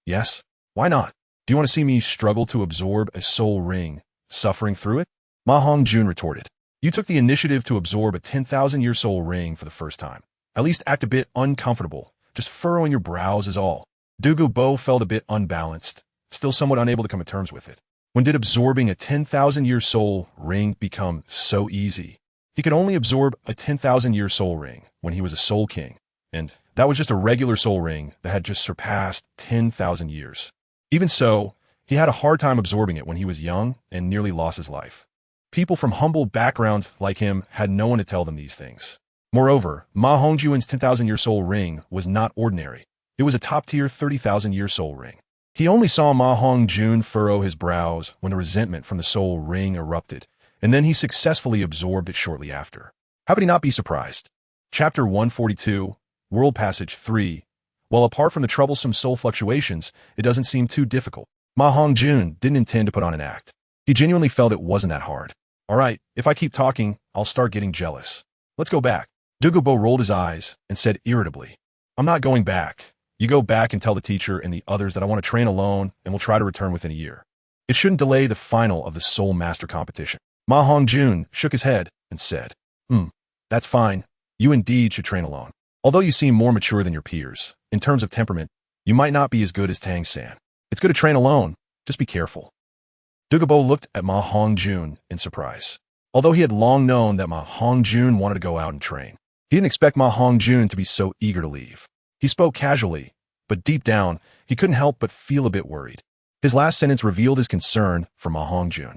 Yes? Why not? Do you want to see me struggle to absorb a soul ring, suffering through it? MaHongjun retorted. You took the initiative to absorb a 10,000-year soul ring for the first time. At least act a bit uncomfortable. Just furrowing your brows is all. Douluo felt a bit unbalanced, still somewhat unable to come to terms with it. When did absorbing a 10,000-year soul ring become so easy? He could only absorb a 10,000-year soul ring when he was a soul king, and that was just a regular soul ring that had just surpassed 10,000 years. Even so, he had a hard time absorbing it when he was young and nearly lost his life. People from humble backgrounds like him had no one to tell them these things. Moreover, MaHongjun's 10,000-year soul ring was not ordinary. It was a top-tier 30,000-year soul ring. He only saw MaHongjun furrow his brows when the resentment from the soul ring erupted, and then he successfully absorbed it shortly after. How could he not be surprised? Chapter 142, World Passage 3. While apart from the troublesome soul fluctuations, it doesn't seem too difficult. MaHongjun didn't intend to put on an act. He genuinely felt it wasn't that hard. All right, if I keep talking, I'll start getting jealous. Let's go back. Douluo rolled his eyes and said irritably, I'm not going back. You go back and tell the teacher and the others that I want to train alone and will try to return within a year. It shouldn't delay the final of the Soul Master competition. MaHongjun shook his head and said, that's fine. You indeed should train alone. Although you seem more mature than your peers, in terms of temperament, you might not be as good as Tang San. It's good to train alone. Just be careful. Douluo looked at MaHongjun in surprise. Although he had long known that MaHongjun wanted to go out and train, he didn't expect MaHongjun to be so eager to leave. He spoke casually, but deep down, he couldn't help but feel a bit worried. His last sentence revealed his concern for MaHongjun.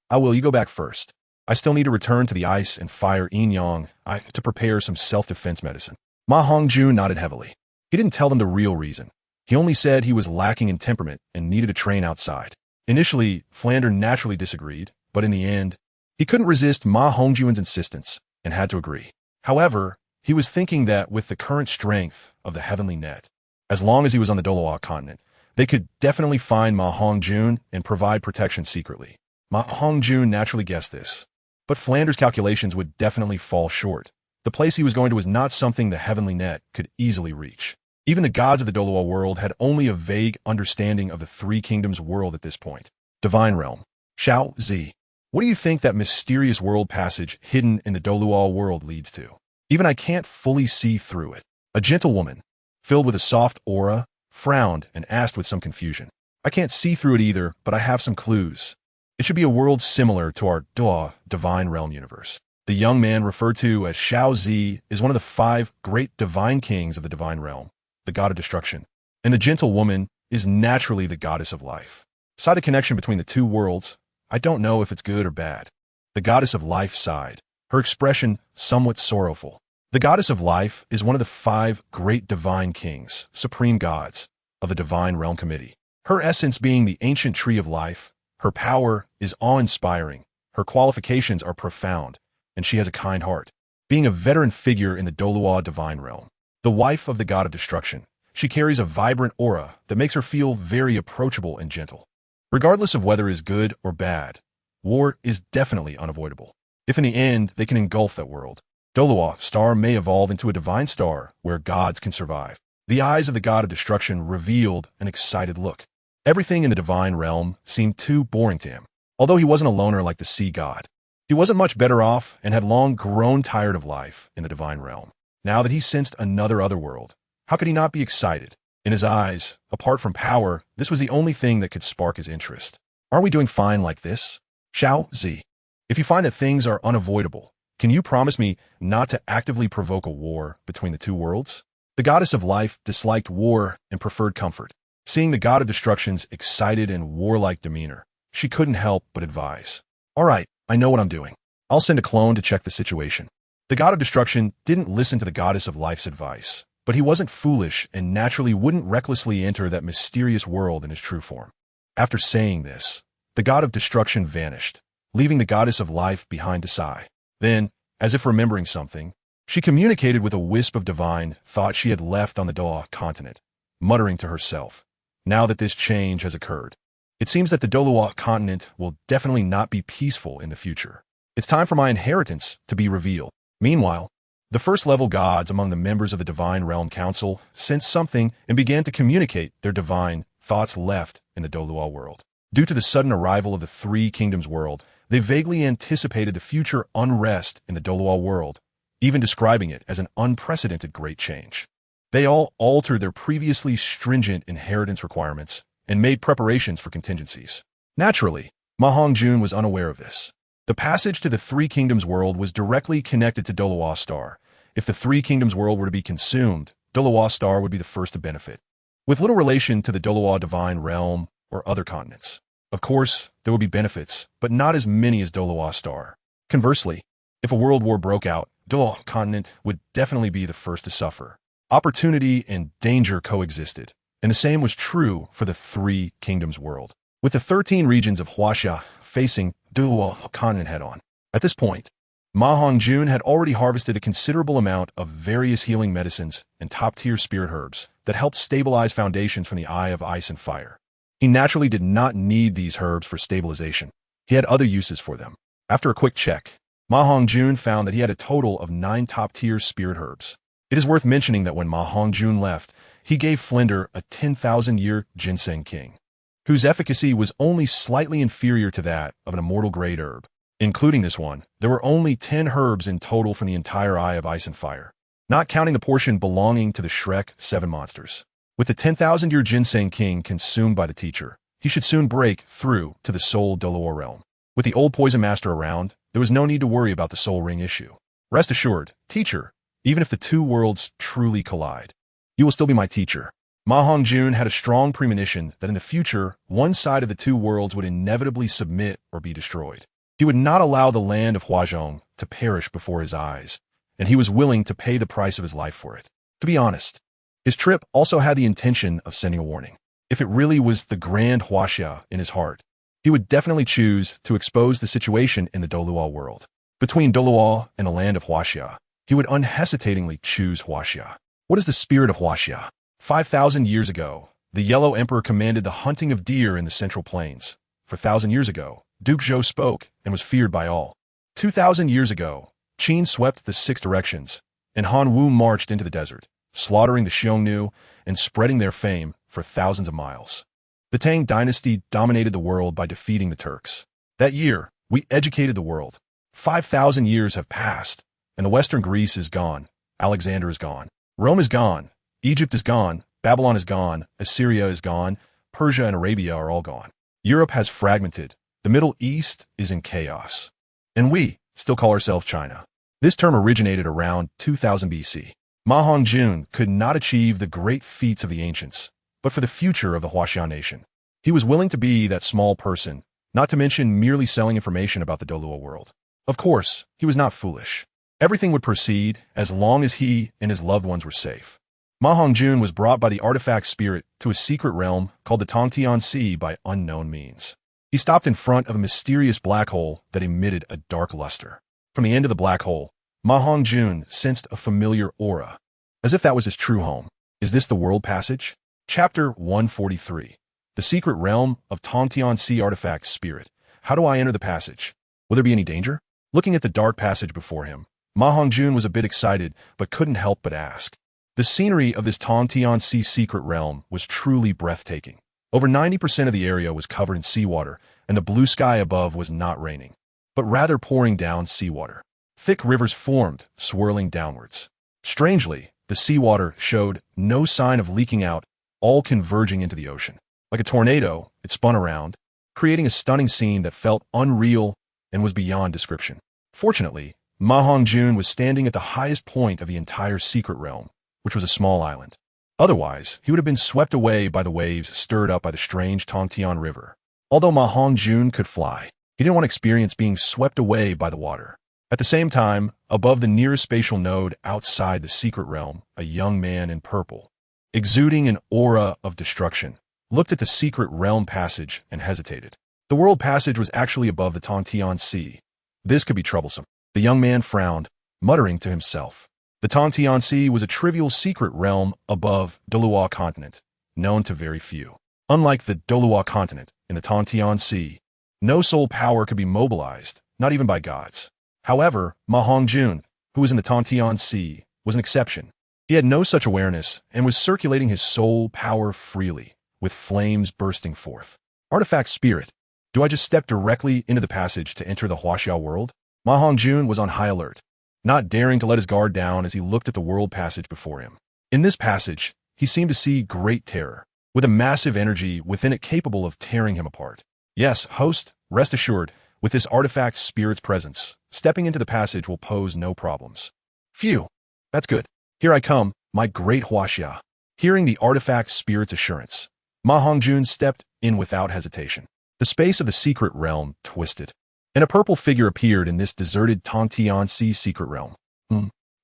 I will, you go back first. I still need to return to the ice and fire yin-yang to prepare some self-defense medicine. MaHongjun nodded heavily. He didn't tell them the real reason. He only said he was lacking in temperament and needed to train outside. Initially, Flander naturally disagreed, but in the end, he couldn't resist MaHongjun's insistence and had to agree. However, he was thinking that with the current strength of the heavenly net, as long as he was on the Douluo continent, They could definitely find MaHongjun and provide protection secretly. MaHongjun naturally guessed this. But Flanders' calculations would definitely fall short. The place he was going to was not something the heavenly net could easily reach. Even the gods of the Douluo world had only a vague understanding of the Three Kingdoms world at this point. Divine Realm. Xiao Zi. What do you think that mysterious world passage hidden in the Douluo world leads to? Even I can't fully see through it. A gentle woman, filled with a soft aura, frowned and asked with some confusion. I can't see through it either, but I have some clues. It should be a world similar to our Douluo Divine Realm universe. The young man referred to as Xiao Zi is one of the 5 great divine kings of the Divine Realm, the god of destruction. And the gentle woman is naturally the goddess of life. Saw the connection between the two worlds. I don't know if it's good or bad. The goddess of life sighed, her expression somewhat sorrowful. The goddess of life is one of the 5 great divine kings, supreme gods, of the Divine Realm Committee. Her essence being the ancient tree of life, her power is awe-inspiring, her qualifications are profound, and she has a kind heart. Being a veteran figure in the Douluo Divine Realm, the wife of the god of destruction, she carries a vibrant aura that makes her feel very approachable and gentle. Regardless of whether it is good or bad, war is definitely unavoidable. If in the end they can engulf that world, Douluo star may evolve into a divine star where gods can survive. The eyes of the god of destruction revealed an excited look. Everything in the divine realm seemed too boring to him. Although he wasn't a loner like the sea god, he wasn't much better off and had long grown tired of life in the divine realm. Now that he sensed another otherworld, how could he not be excited? In his eyes, apart from power, this was the only thing that could spark his interest. Aren't we doing fine like this? Xiao Zi, if you find that things are unavoidable, can you promise me not to actively provoke a war between the two worlds? The goddess of life disliked war and preferred comfort. Seeing the god of destruction's excited and warlike demeanor, she couldn't help but advise. All right, I know what I'm doing. I'll send a clone to check the situation. The god of destruction didn't listen to the goddess of life's advice, but he wasn't foolish and naturally wouldn't recklessly enter that mysterious world in his true form. After saying this, the god of destruction vanished, leaving the goddess of life behind to sigh. Then, as if remembering something, she communicated with a wisp of divine thought she had left on the Douluo continent, muttering to herself, now that this change has occurred, it seems that the Douluo continent will definitely not be peaceful in the future. It's time for my inheritance to be revealed. Meanwhile, the first-level gods among the members of the Divine Realm Council sensed something and began to communicate their divine thoughts left in the Douluo world. Due to the sudden arrival of the Three Kingdoms world, they vaguely anticipated the future unrest in the Douluo world, even describing it as an unprecedented great change. They all altered their previously stringent inheritance requirements and made preparations for contingencies. Naturally, MaHongjun was unaware of this. The passage to the Three Kingdoms world was directly connected to Douluo Star. If the Three Kingdoms world were to be consumed, Douluo Star would be the first to benefit, with little relation to the Douluo Divine Realm or other continents. Of course, there would be benefits, but not as many as Douluo Star. Conversely, if a world war broke out, Douluo continent would definitely be the first to suffer. Opportunity and danger coexisted, and the same was true for the Three Kingdoms world, with the 13 regions of Huaxia facing Douluo continent head-on. At this point, MaHongjun had already harvested a considerable amount of various healing medicines and top-tier spirit herbs that helped stabilize foundations from the Eye of Ice and Fire. He naturally did not need these herbs for stabilization. He had other uses for them. After a quick check, MaHongjun found that he had a total of 9 top-tier spirit herbs. It is worth mentioning that when MaHongjun left, he gave Flender a 10,000-year ginseng king, whose efficacy was only slightly inferior to that of an immortal-grade herb. Including this one, there were only 10 herbs in total from the entire Eye of Ice and Fire, not counting the portion belonging to the Shrek 7 monsters. With the 10,000-year ginseng king consumed by the teacher, he should soon break through to the soul Douluo realm. With the old poison master around, there was no need to worry about the soul ring issue. Rest assured, teacher, even if the two worlds truly collide, you will still be my teacher. MaHongjun had a strong premonition that in the future, one side of the two worlds would inevitably submit or be destroyed. He would not allow the land of Huazhong to perish before his eyes, and he was willing to pay the price of his life for it. To be honest, his trip also had the intention of sending a warning. If it really was the Grand Huaxia in his heart, he would definitely choose to expose the situation in the Douluo world. Between Douluo and the land of Huaxia, he would unhesitatingly choose Huaxia. What is the spirit of Huaxia? 5,000 years ago, The Yellow Emperor commanded the hunting of deer in the Central Plains. 4,000 years ago, Duke Zhou spoke and was feared by all. 2,000 years ago, Qin swept the six directions, and Han Wu marched into the desert, slaughtering the Xiongnu and spreading their fame for thousands of miles. The Tang dynasty dominated the world by defeating the Turks. That year, we educated the world. 5,000 years have passed, and the Western Greece is gone. Alexander is gone. Rome is gone. Egypt is gone. Babylon is gone. Assyria is gone. Persia and Arabia are all gone. Europe has fragmented. The Middle East is in chaos. And we still call ourselves China. This term originated around 2000 BC. MaHongjun could not achieve the great feats of the ancients, but for the future of the Huaxia nation. He was willing to be that small person, not to mention merely selling information about the Douluo world. Of course, he was not foolish. Everything would proceed as long as he and his loved ones were safe. MaHongjun was brought by the artifact spirit to a secret realm called the Tang San by unknown means. He stopped in front of a mysterious black hole that emitted a dark luster. From the end of the black hole, MaHongjun sensed a familiar aura, as if that was his true home. Is this the world passage? Chapter 143. The secret realm of Tang San artifact spirit. How do I enter the passage? Will there be any danger? Looking at the dark passage before him, MaHongjun was a bit excited, but couldn't help but ask. The scenery of this Tang San secret realm was truly breathtaking. Over 90% of the area was covered in seawater, and the blue sky above was not raining, but rather pouring down seawater. Thick rivers formed, swirling downwards. Strangely, the seawater showed no sign of leaking out, all converging into the ocean. Like a tornado, it spun around, creating a stunning scene that felt unreal and was beyond description. Fortunately, MaHongjun was standing at the highest point of the entire secret realm, which was a small island. Otherwise, he would have been swept away by the waves stirred up by the strange Tangtian River. Although MaHongjun could fly, he didn't want to experience being swept away by the water. At the same time, above the nearest spatial node outside the secret realm, a young man in purple, exuding an aura of destruction, looked at the secret realm passage and hesitated. The world passage was actually above the Tangtian Sea. This could be troublesome. The young man frowned, muttering to himself. The Tangtian Sea was a trivial secret realm above Douluo continent, known to very few. Unlike the Douluo continent in the Tangtian Sea, no soul power could be mobilized, not even by gods. However, MaHongjun, who was in the Tangtian Sea, was an exception. He had no such awareness and was circulating his soul power freely, with flames bursting forth. Artifact spirit. Do I just step directly into the passage to enter the Huaxia world? MaHongjun was on high alert, not daring to let his guard down as he looked at the world passage before him. In this passage, he seemed to see great terror, with a massive energy within it capable of tearing him apart. Yes, host, rest assured, with this artifact spirit's presence, stepping into the passage will pose no problems. Phew, that's good. Here I come, my great Huaxia. Hearing the artifact spirit's assurance, MaHongjun stepped in without hesitation. The space of the secret realm twisted, and a purple figure appeared in this deserted Tangtian Sea secret realm.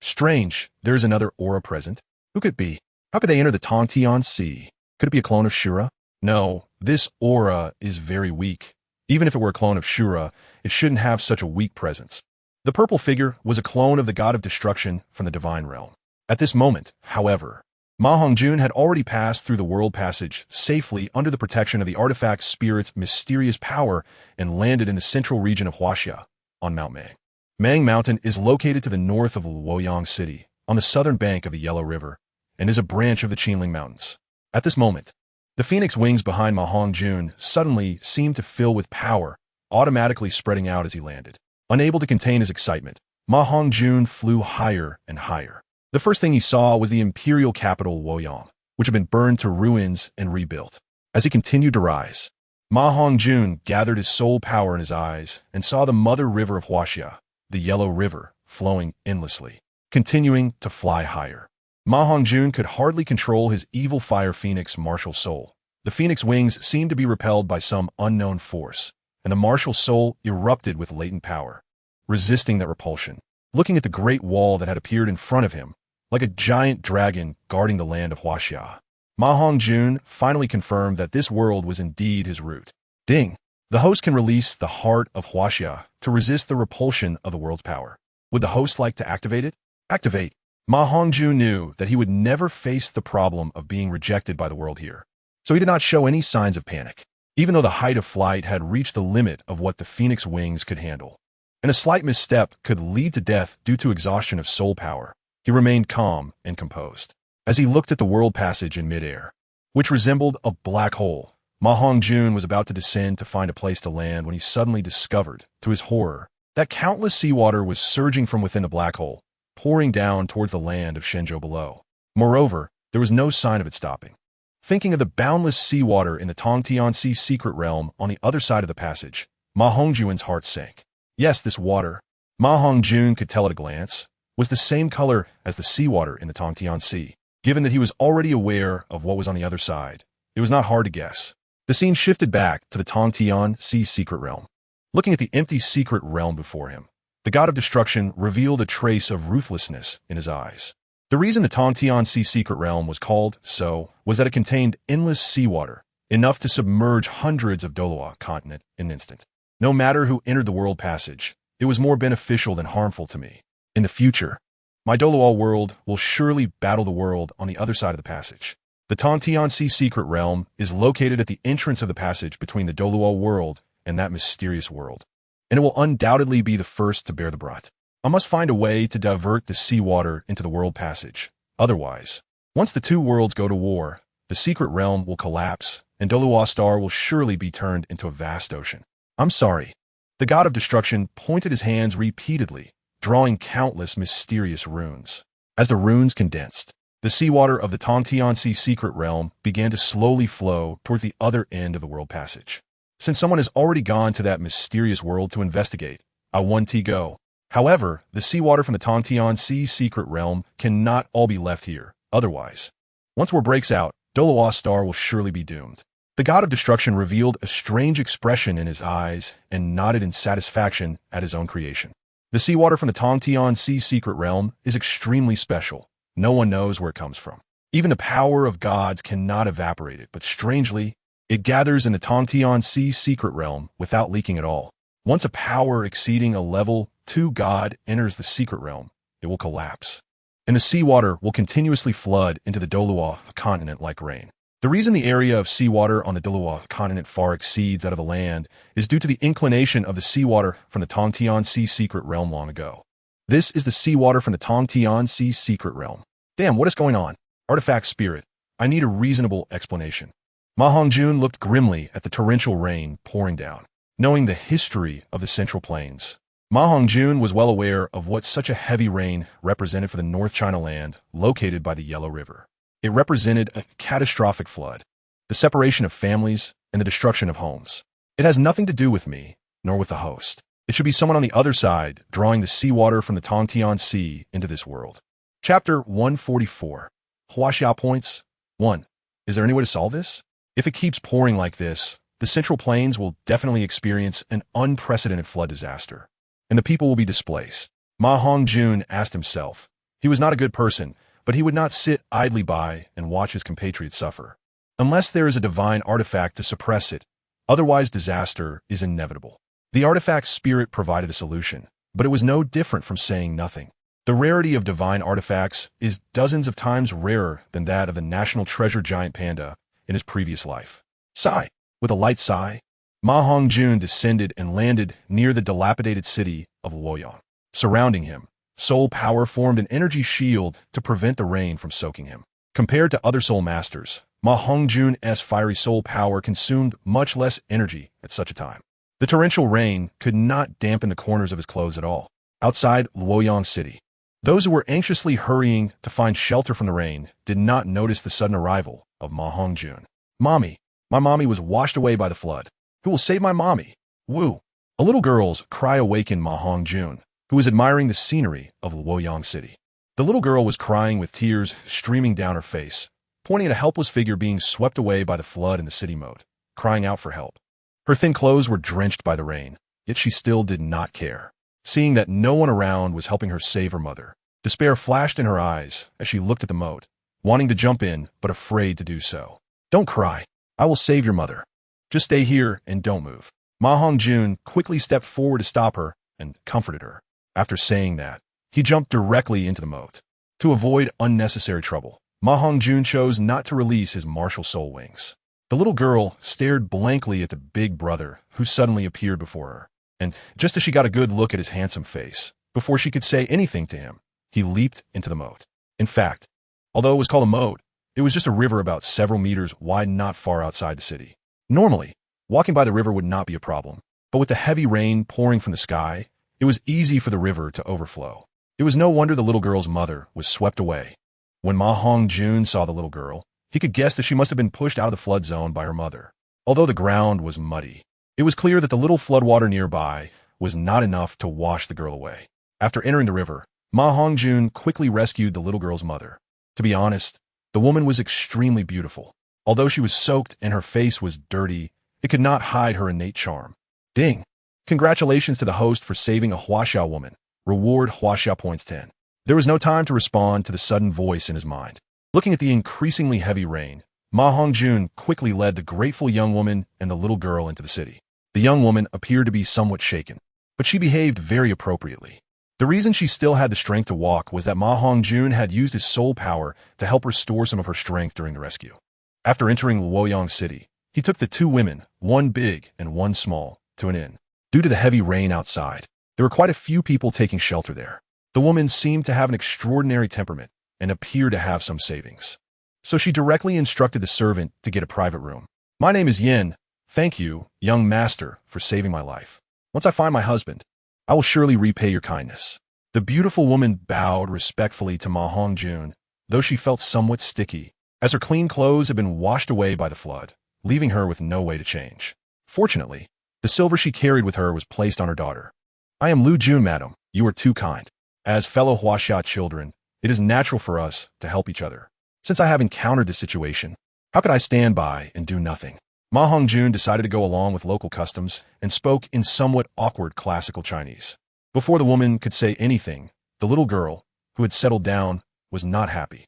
Strange, there is another aura present. Who could it be? How could they enter the Tangtian Sea? Could it be a clone of Shura? No, this aura is very weak. Even if it were a clone of Shura, it shouldn't have such a weak presence. The purple figure was a clone of the god of destruction from the divine realm. At this moment, however, MaHongjun had already passed through the world passage safely under the protection of the artifact spirit's mysterious power and landed in the central region of Huaxia, on Mount Mang. Mang Mountain is located to the north of Luoyang City, on the southern bank of the Yellow River, and is a branch of the Qinling Mountains. At this moment, the phoenix wings behind MaHongjun suddenly seemed to fill with power, automatically spreading out as he landed. Unable to contain his excitement, MaHongjun flew higher and higher. The first thing he saw was the imperial capital Luoyang, which had been burned to ruins and rebuilt. As he continued to rise, MaHongjun gathered his soul power in his eyes and saw the mother river of Huaxia, the Yellow River, flowing endlessly, continuing to fly higher. MaHongjun could hardly control his evil fire phoenix martial soul. The phoenix wings seemed to be repelled by some unknown force, and the martial soul erupted with latent power, resisting that repulsion. Looking at the great wall that had appeared in front of him, like a giant dragon guarding the land of Huaxia, MaHongjun finally confirmed that this world was indeed his root. Ding! The host can release the heart of Huaxia to resist the repulsion of the world's power. Would the host like to activate it? Activate! MaHongjun knew that he would never face the problem of being rejected by the world here. so he did not show any signs of panic, even though the height of flight had reached the limit of what the phoenix wings could handle. And a slight misstep could lead to death due to exhaustion of soul power. He remained calm and composed. As he looked at the world passage in midair, which resembled a black hole, MaHongjun was about to descend to find a place to land when he suddenly discovered, to his horror, that countless seawater was surging from within the black hole, pouring down towards the land of Shenzhou below. Moreover, there was no sign of it stopping. Thinking of the boundless seawater in the Tongtian Sea secret realm on the other side of the passage, MaHongjun's heart sank. Yes, this water, MaHongjun could tell at a glance, was the same color as the seawater in the Tongtian Sea. Given that he was already aware of what was on the other side, it was not hard to guess. The scene shifted back to the Tongtian Sea secret realm. Looking at the empty secret realm before him, the god of destruction revealed a trace of ruthlessness in his eyes. The reason the Tongtian Sea secret realm was called so was that it contained endless seawater, enough to submerge hundreds of Douluo continent in an instant. No matter who entered the world passage, it was more beneficial than harmful to me. In the future, my Douluo world will surely battle the world on the other side of the passage. The Tongtian Sea secret realm is located at the entrance of the passage between the Douluo world and that mysterious world, and it will undoubtedly be the first to bear the brunt. I must find a way to divert the seawater into the world passage. Otherwise, once the two worlds go to war, the secret realm will collapse, and Douluo Star will surely be turned into a vast ocean. I'm sorry. The god of destruction pointed his hands repeatedly, drawing countless mysterious runes. As the runes condensed, the seawater of the Tongtian Sea secret realm began to slowly flow towards the other end of the world passage. Since someone has already gone to that mysterious world to investigate, I want to go. However, the seawater from the Tongtian Sea secret realm cannot all be left here. Otherwise, once war breaks out, Douluo Star will surely be doomed. The god of destruction revealed a strange expression in his eyes and nodded in satisfaction at his own creation. The seawater from the Tongtian Sea secret realm is extremely special. No one knows where it comes from. Even the power of gods cannot evaporate it, but strangely, it gathers in the Tongtian Sea secret realm without leaking at all. Once a power exceeding a level 2 god enters the secret realm, it will collapse, and the seawater will continuously flood into the Douluo continent like rain. The reason the area of seawater on the Douluo continent far exceeds that of the land is due to the inclination of the seawater from the Tongtian Sea secret realm long ago. This is the seawater from the Tongtian Sea secret realm. Damn, what is going on? Artifact spirit, I need a reasonable explanation. MaHongjun looked grimly at the torrential rain pouring down. Knowing the history of the Central Plains, MaHongjun was well aware of what such a heavy rain represented for the North China land located by the Yellow River. It represented a catastrophic flood, the separation of families, and the destruction of homes. It has nothing to do with me, nor with the host. It should be someone on the other side drawing the seawater from the Tongtian Sea into this world. Chapter 144. Huaxia Points 1. Is there any way to solve this? If it keeps pouring like this, the Central Plains will definitely experience an unprecedented flood disaster, and the people will be displaced. MaHongjun asked himself. He was not a good person, but he would not sit idly by and watch his compatriots suffer. Unless there is a divine artifact to suppress it, otherwise disaster is inevitable. The artifact's spirit provided a solution, but it was no different from saying nothing. The rarity of divine artifacts is dozens of times rarer than that of the national treasure giant panda in his previous life. Sigh. With a light sigh, MaHongjun descended and landed near the dilapidated city of Luoyang. Surrounding him, soul power formed an energy shield to prevent the rain from soaking him. Compared to other soul masters, MaHongjun's fiery soul power consumed much less energy at such a time. The torrential rain could not dampen the corners of his clothes at all. Outside Luoyang City, those who were anxiously hurrying to find shelter from the rain did not notice the sudden arrival of MaHongjun. Mommy. My mommy was washed away by the flood. Who will save my mommy? Woo! A little girl's cry awakened MaHongjun, who was admiring the scenery of Luoyang City. The little girl was crying with tears streaming down her face, pointing at a helpless figure being swept away by the flood in the city moat, crying out for help. Her thin clothes were drenched by the rain, yet she still did not care. Seeing that no one around was helping her save her mother, despair flashed in her eyes as she looked at the moat, wanting to jump in but afraid to do so. Don't cry. I will save your mother. Just stay here and don't move. MaHongjun quickly stepped forward to stop her and comforted her. After saying that, he jumped directly into the moat. To avoid unnecessary trouble, MaHongjun chose not to release his martial soul wings. The little girl stared blankly at the big brother who suddenly appeared before her, and just as she got a good look at his handsome face, before she could say anything to him, he leaped into the moat. In fact, although it was called a moat, it was just a river about several meters wide not far outside the city. Normally, walking by the river would not be a problem, but with the heavy rain pouring from the sky, it was easy for the river to overflow. It was no wonder the little girl's mother was swept away. When MaHongjun saw the little girl, he could guess that she must have been pushed out of the flood zone by her mother. Although the ground was muddy, it was clear that the little floodwater nearby was not enough to wash the girl away. After entering the river, MaHongjun quickly rescued the little girl's mother. To be honest, the woman was extremely beautiful. Although she was soaked and her face was dirty, it could not hide her innate charm. Ding! Congratulations to the host for saving a Huaxia woman. Reward Huaxia points 10. There was no time to respond to the sudden voice in his mind. Looking at the increasingly heavy rain, MaHongjun quickly led the grateful young woman and the little girl into the city. The young woman appeared to be somewhat shaken, but she behaved very appropriately. The reason she still had the strength to walk was that MaHongjun had used his soul power to help restore some of her strength during the rescue. After entering Luoyang City, he took the two women, one big and one small, to an inn. Due to the heavy rain outside, there were quite a few people taking shelter there. The woman seemed to have an extraordinary temperament and appeared to have some savings. So she directly instructed the servant to get a private room. My name is Yin. Thank you, young master, for saving my life. Once I find my husband, I will surely repay your kindness. The beautiful woman bowed respectfully to MaHongjun, though she felt somewhat sticky, as her clean clothes had been washed away by the flood, leaving her with no way to change. Fortunately, the silver she carried with her was placed on her daughter. I am Lu Jun, madam. You are too kind. As fellow Huaxia children, it is natural for us to help each other. Since I have encountered this situation, how could I stand by and do nothing? MaHongjun decided to go along with local customs and spoke in somewhat awkward classical Chinese. Before the woman could say anything, the little girl, who had settled down, was not happy.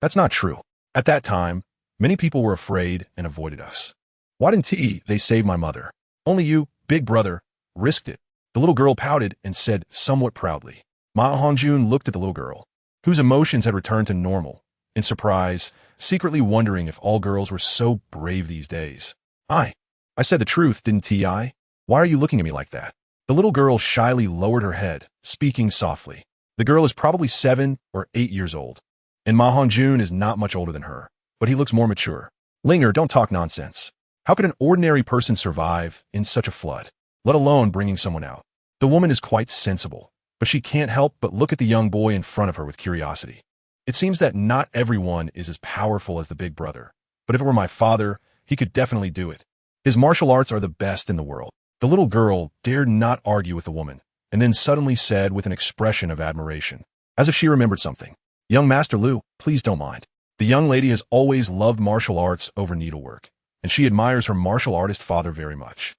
That's not true. At that time, many people were afraid and avoided us. Why didn't they save my mother? Only you, big brother, risked it. The little girl pouted and said somewhat proudly. MaHongjun looked at the little girl, whose emotions had returned to normal, in surprise, secretly wondering if all girls were so brave these days. I said the truth, didn't I? Why are you looking at me like that? The little girl shyly lowered her head, speaking softly. The girl is probably 7 or 8 years old, and MaHongjun is not much older than her, but he looks more mature. Linger, don't talk nonsense. How could an ordinary person survive in such a flood, let alone bringing someone out? The woman is quite sensible, but she can't help but look at the young boy in front of her with curiosity. It seems that not everyone is as powerful as the big brother, but if it were my father, he could definitely do it. His martial arts are the best in the world. The little girl dared not argue with the woman, and then suddenly said with an expression of admiration, as if she remembered something, Young Master Lu, please don't mind. The young lady has always loved martial arts over needlework, and she admires her martial artist father very much.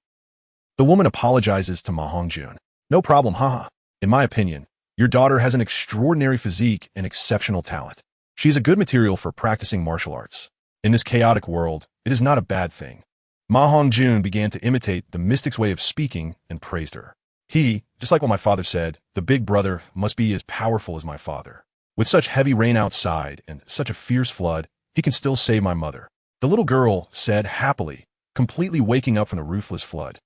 The woman apologizes to MaHongjun. No problem, haha. In my opinion, your daughter has an extraordinary physique and exceptional talent. She is a good material for practicing martial arts. In this chaotic world, it is not a bad thing. MaHongjun began to imitate the mystic's way of speaking and praised her. He, just like what my father said, the big brother must be as powerful as my father. With such heavy rain outside and such a fierce flood, he can still save my mother. The little girl said happily, completely waking up from the ruthless flood.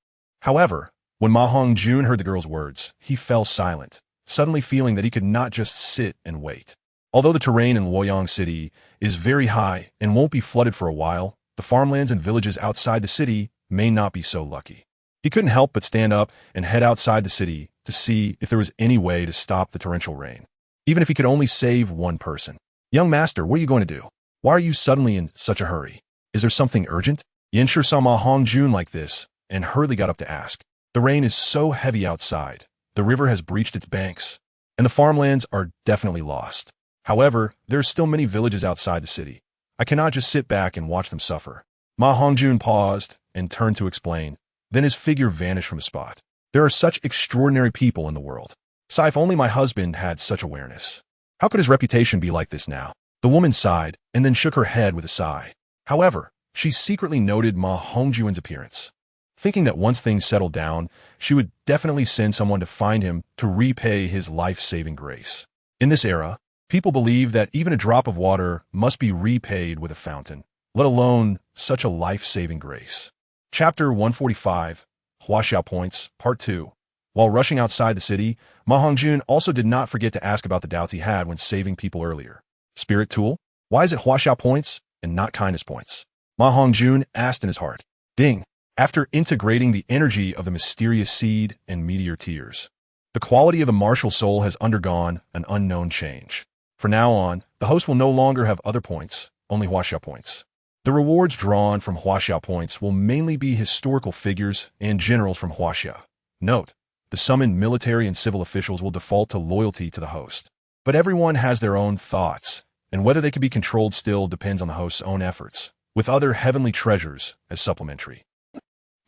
However, when MaHongjun heard the girl's words, he fell silent, suddenly feeling that he could not just sit and wait. Although the terrain in Luoyang City is very high and won't be flooded for a while, the farmlands and villages outside the city may not be so lucky. He couldn't help but stand up and head outside the city to see if there was any way to stop the torrential rain, even if he could only save one person. Young master, what are you going to do? Why are you suddenly in such a hurry? Is there something urgent? Yinshu saw MaHongjun like this and hurriedly got up to ask. The rain is so heavy outside, the river has breached its banks, and the farmlands are definitely lost. However, there are still many villages outside the city. I cannot just sit back and watch them suffer. MaHongjun paused and turned to explain. Then his figure vanished from the spot. There are such extraordinary people in the world. Sigh, if only my husband had such awareness. How could his reputation be like this now? The woman sighed and then shook her head with a sigh. However, she secretly noted MaHongjun's appearance, thinking that once things settled down, she would definitely send someone to find him to repay his life-saving grace. In this era, people believe that even a drop of water must be repaid with a fountain, let alone such a life-saving grace. Chapter 145, Huaxiao Points, Part 2. While rushing outside the city, MaHongjun also did not forget to ask about the doubts he had when saving people earlier. Spirit tool? Why is it Huaxiao Points and not kindness points? MaHongjun asked in his heart. Ding! After integrating the energy of the mysterious seed and meteor tears, the quality of the martial soul has undergone an unknown change. From now on, the host will no longer have other points, only Huaxiao points. The rewards drawn from Huaxiao points will mainly be historical figures and generals from Huaxia. Note, the summoned military and civil officials will default to loyalty to the host. But everyone has their own thoughts, and whether they can be controlled still depends on the host's own efforts, with other heavenly treasures as supplementary.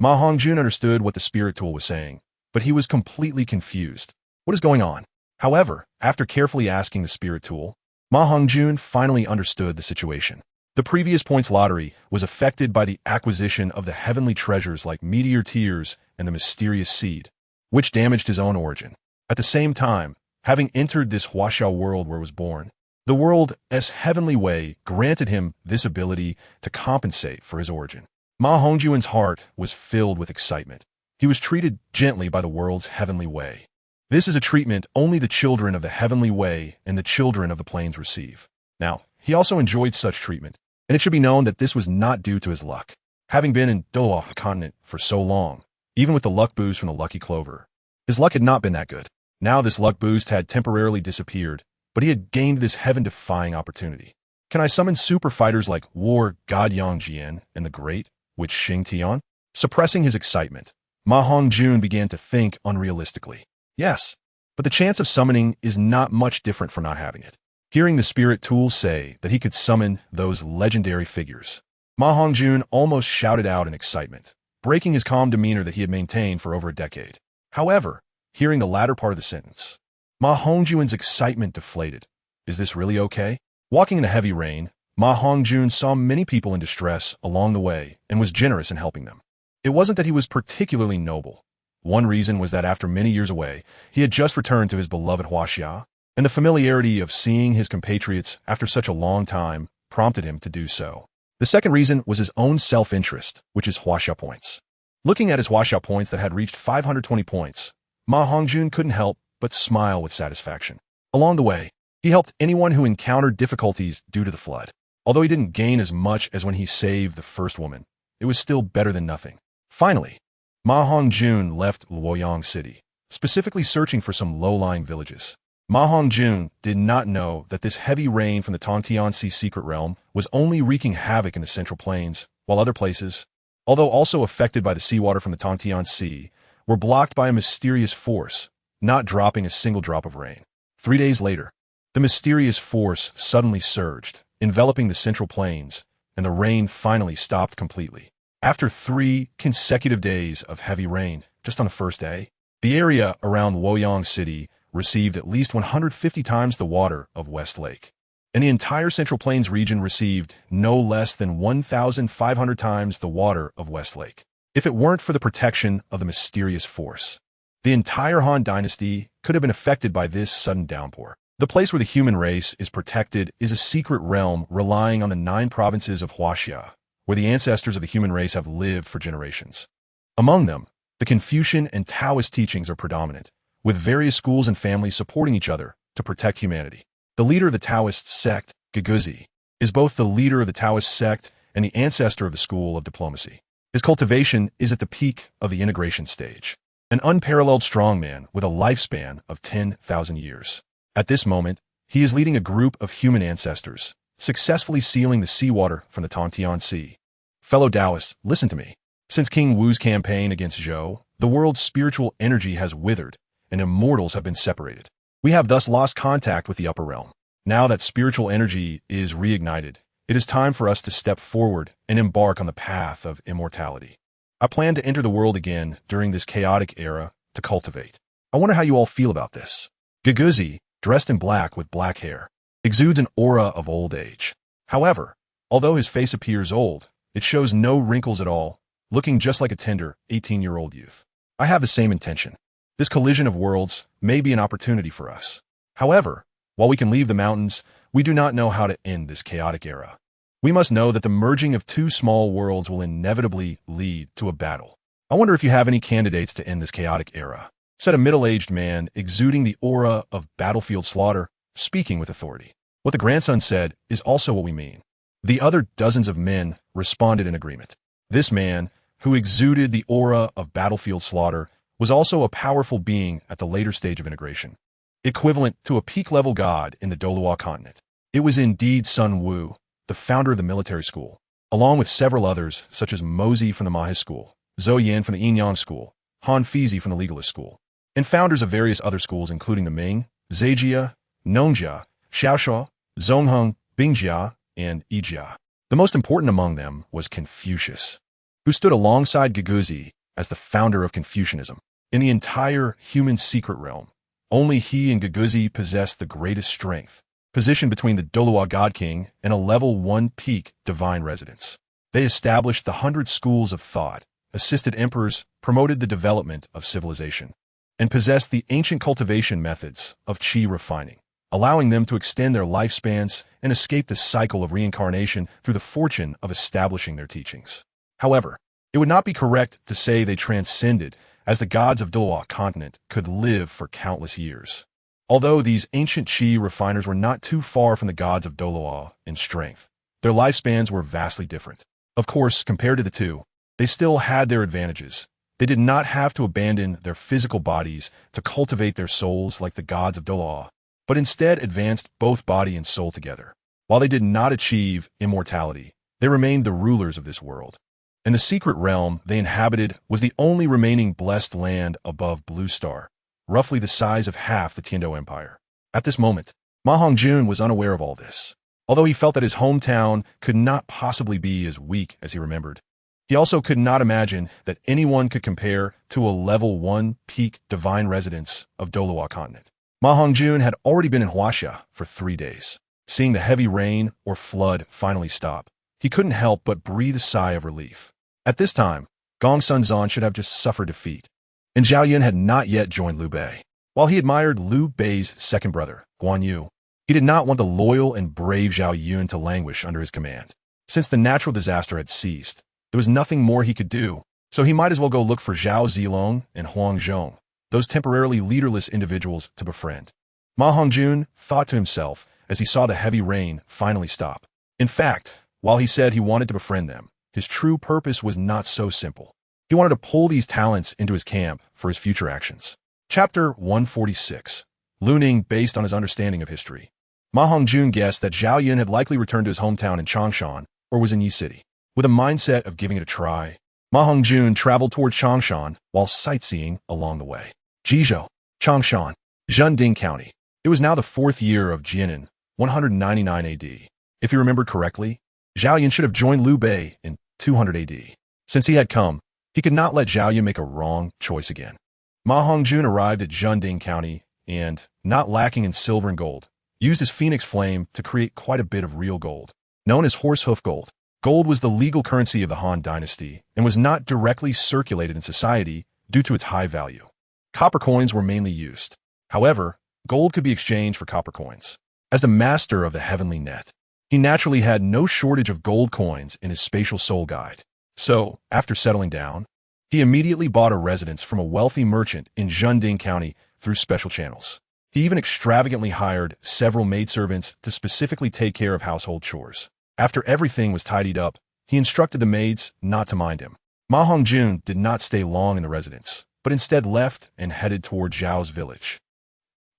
MaHongjun understood what the spirit tool was saying, but he was completely confused. What is going on? However, after carefully asking the spirit tool, MaHongjun finally understood the situation. The previous points lottery was affected by the acquisition of the heavenly treasures like meteor tears and the mysterious seed, which damaged his own origin. At the same time, having entered this Huaxiao world where he was born, the world's heavenly way granted him this ability to compensate for his origin. MaHongjun's heart was filled with excitement. He was treated gently by the world's heavenly way. This is a treatment only the children of the heavenly way and the children of the plains receive. Now, he also enjoyed such treatment, and it should be known that this was not due to his luck. Having been in Douluo continent for so long, even with the luck boost from the lucky clover, his luck had not been that good. Now this luck boost had temporarily disappeared, but he had gained this heaven-defying opportunity. Can I summon super fighters like War God Yongjian and the Great, which Xing Tian? Suppressing his excitement, MaHongjun began to think unrealistically. Yes, but the chance of summoning is not much different from not having it. Hearing the spirit tool say that he could summon those legendary figures, MaHongjun almost shouted out in excitement, breaking his calm demeanor that he had maintained for over a decade. However, hearing the latter part of the sentence, MaHongjun's excitement deflated. Is this really okay? Walking in the heavy rain, MaHongjun saw many people in distress along the way and was generous in helping them. It wasn't that he was particularly noble. One reason was that after many years away, he had just returned to his beloved Huaxia, and the familiarity of seeing his compatriots after such a long time prompted him to do so. The second reason was his own self-interest, which is Huaxiao points. Looking at his Huaxiao points that had reached 520 points, MaHongjun couldn't help but smile with satisfaction. Along the way, he helped anyone who encountered difficulties due to the flood. Although he didn't gain as much as when he saved the first woman, it was still better than nothing. Finally, MaHongjun left Luoyang City, specifically searching for some low-lying villages. MaHongjun did not know that this heavy rain from the Tangtian Sea secret realm was only wreaking havoc in the central plains, while other places, although also affected by the seawater from the Tangtian Sea, were blocked by a mysterious force, not dropping a single drop of rain. 3 days later, the mysterious force suddenly surged, enveloping the central plains, and the rain finally stopped completely. After 3 consecutive days of heavy rain, just on the first day, the area around Luoyang City received at least 150 times the water of West Lake, and the entire Central Plains region received no less than 1,500 times the water of West Lake. If it weren't for the protection of the mysterious force, the entire Han Dynasty could have been affected by this sudden downpour. The place where the human race is protected is a secret realm relying on the 9 provinces of Huaxia, where the ancestors of the human race have lived for generations. Among them, the Confucian and Taoist teachings are predominant, with various schools and families supporting each other to protect humanity. The leader of the Taoist sect, Guguzi, is both the leader of the Taoist sect and the ancestor of the school of diplomacy. His cultivation is at the peak of the integration stage, an unparalleled strongman with a lifespan of 10,000 years. At this moment, he is leading a group of human ancestors, successfully sealing the seawater from the Tangtian Sea. Fellow Taoists, listen to me. Since King Wu's campaign against Zhou, the world's spiritual energy has withered, and immortals have been separated. We have thus lost contact with the upper realm. Now that spiritual energy is reignited, it is time for us to step forward and embark on the path of immortality. I plan to enter the world again during this chaotic era to cultivate. I wonder how you all feel about this. Guguzi, dressed in black with black hair, exudes an aura of old age. However, although his face appears old, it shows no wrinkles at all, looking just like a tender 18-year-old youth. I have the same intention. This collision of worlds may be an opportunity for us. However, while we can leave the mountains, we do not know how to end this chaotic era. We must know that the merging of two small worlds will inevitably lead to a battle. I wonder if you have any candidates to end this chaotic era," said a middle-aged man, exuding the aura of battlefield slaughter, speaking with authority. "What the grandson said is also what we mean." The other dozens of men responded in agreement. This man, who exuded the aura of battlefield slaughter, was also a powerful being at the later stage of integration, equivalent to a peak-level god in the Douluo continent. It was indeed Sun Wu, the founder of the military school, along with several others such as Mozi from the Mahe school, Zhou Yan from the Yinyang school, Han Fizi from the legalist school, and founders of various other schools including the Ming, Zheijia, Nongjia, Xiaoshuo, Zongheng, Bingjia, and Yijia. The most important among them was Confucius, who stood alongside Giguzi as the founder of Confucianism. In the entire human secret realm, only he and Giguzi possessed the greatest strength, positioned between the Douluo God King and a level 1 peak divine residence. They established the 100 schools of thought, assisted emperors, promoted the development of civilization, and possessed the ancient cultivation methods of qi refining, allowing them to extend their lifespans and escape the cycle of reincarnation through the fortune of establishing their teachings. However, it would not be correct to say they transcended, as the gods of Douluo continent could live for countless years. Although these ancient qi refiners were not too far from the gods of Douluo in strength, their lifespans were vastly different. Of course, compared to the two, they still had their advantages. They did not have to abandon their physical bodies to cultivate their souls like the gods of Douluo, but instead advanced both body and soul together. While they did not achieve immortality, they remained the rulers of this world. And the secret realm they inhabited was the only remaining blessed land above Blue Star, roughly the size of half the Tiando Empire. At this moment, MaHongjun was unaware of all this. Although he felt that his hometown could not possibly be as weak as he remembered, he also could not imagine that anyone could compare to a level 1 peak divine residence of Douluo continent. MaHongjun had already been in Huaxia for 3 days. Seeing the heavy rain or flood finally stop, he couldn't help but breathe a sigh of relief. At this time, Gong Sunzan should have just suffered defeat, and Zhao Yun had not yet joined Liu Bei. While he admired Liu Bei's second brother, Guan Yu, he did not want the loyal and brave Zhao Yun to languish under his command. Since the natural disaster had ceased, there was nothing more he could do, so he might as well go look for Zhao Zilong and Huangjun, those temporarily leaderless individuals to befriend. MaHongjun thought to himself as he saw the heavy rain finally stop. In fact, while he said he wanted to befriend them, his true purpose was not so simple. He wanted to pull these talents into his camp for his future actions. Chapter 146. Luning based on his understanding of history. MaHongjun guessed that Zhao Yun had likely returned to his hometown in Changshan or was in Yi City. With a mindset of giving it a try, MaHongjun traveled towards Changshan while sightseeing along the way. Jizhou, Changshan, Zhending County. It was now the 4th year of Jianan, 199 AD. If you remembered correctly, Zhao Yun should have joined Liu Bei in 200 AD. Since he had come, he could not let Zhao Yun make a wrong choice again. MaHongjun arrived at Zhending County and, not lacking in silver and gold, used his phoenix flame to create quite a bit of real gold, known as horsehoof gold. Gold was the legal currency of the Han dynasty and was not directly circulated in society due to its high value. Copper coins were mainly used. However, gold could be exchanged for copper coins. As the master of the heavenly net, he naturally had no shortage of gold coins in his spatial soul guide. So, after settling down, he immediately bought a residence from a wealthy merchant in Zhending County through special channels. He even extravagantly hired several maidservants to specifically take care of household chores. After everything was tidied up, he instructed the maids not to mind him. MaHongjun did not stay long in the residence, but instead left and headed toward Zhao's village.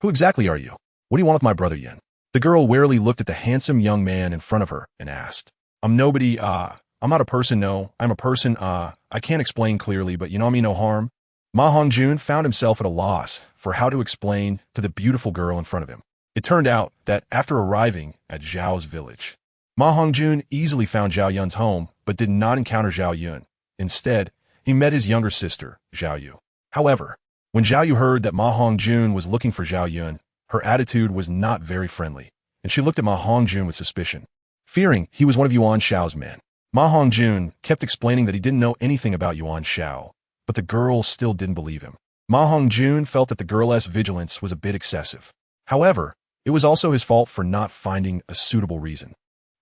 "Who exactly are you? What do you want with my brother Yin?" The girl warily looked at the handsome young man in front of her and asked. "I'm nobody, I'm not a person, no. I'm a person, I can't explain clearly, but you know me no harm." MaHongjun found himself at a loss for how to explain to the beautiful girl in front of him. It turned out that after arriving at Zhao's village, MaHongjun easily found Zhao Yun's home, but did not encounter Zhao Yun. Instead, he met his younger sister, Zhao Yu. However, when Zhao Yu heard that MaHongjun was looking for Zhao Yun, her attitude was not very friendly, and she looked at MaHongjun with suspicion, fearing he was one of Yuan Shao's men. MaHongjun kept explaining that he didn't know anything about Yuan Shao, but the girl still didn't believe him. MaHongjun felt that the girl's vigilance was a bit excessive. However, it was also his fault for not finding a suitable reason.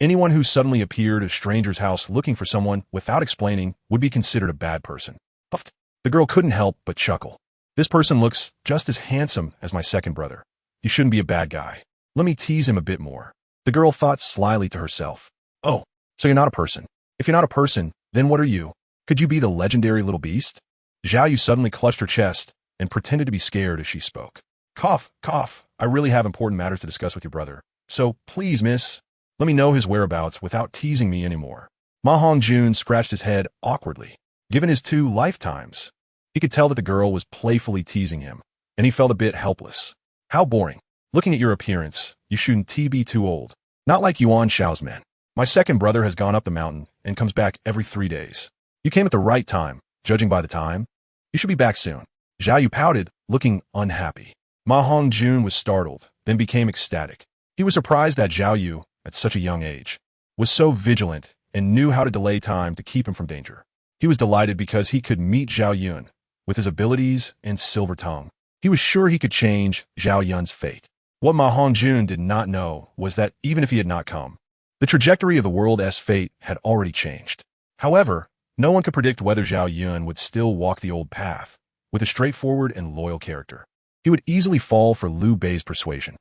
Anyone who suddenly appeared at a stranger's house looking for someone without explaining would be considered a bad person. Puffed. The girl couldn't help but chuckle. This person looks just as handsome as my second brother. He shouldn't be a bad guy. Let me tease him a bit more. The girl thought slyly to herself. Oh, so you're not a person. If you're not a person, then what are you? Could you be the legendary little beast? Zhao Yu suddenly clutched her chest and pretended to be scared as she spoke. Cough, cough. I really have important matters to discuss with your brother. So, please, miss, let me know his whereabouts without teasing me anymore. MaHongjun scratched his head awkwardly. Given his 2 lifetimes, he could tell that the girl was playfully teasing him, and he felt a bit helpless. How boring. Looking at your appearance, you shouldn't be too old. Not like Yuan Shao's men. My second brother has gone up the mountain and comes back every 3 days. You came at the right time, judging by the time. You should be back soon. Zhao Yu pouted, looking unhappy. MaHongjun was startled, then became ecstatic. He was surprised that Zhao Yu, at such a young age, was so vigilant and knew how to delay time to keep him from danger. He was delighted because he could meet Zhao Yun with his abilities and silver tongue. He was sure he could change Zhao Yun's fate. What MaHongjun did not know was that even if he had not come, the trajectory of the world's fate had already changed. However, no one could predict whether Zhao Yun would still walk the old path with a straightforward and loyal character. He would easily fall for Liu Bei's persuasion.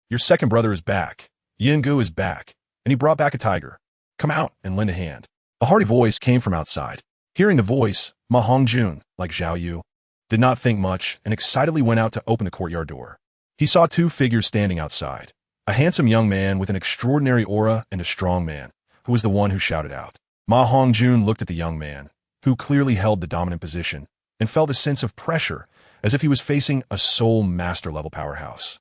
Your second brother is back. Yin Gu is back, and he brought back a tiger. Come out and lend a hand. A hearty voice came from outside. Hearing the voice, MaHongjun, like Zhao Yu, did not think much and excitedly went out to open the courtyard door. He saw 2 figures standing outside. A handsome young man with an extraordinary aura and a strong man, who was the one who shouted out. MaHongjun looked at the young man, who clearly held the dominant position, and felt a sense of pressure as if he was facing a soul master-level powerhouse.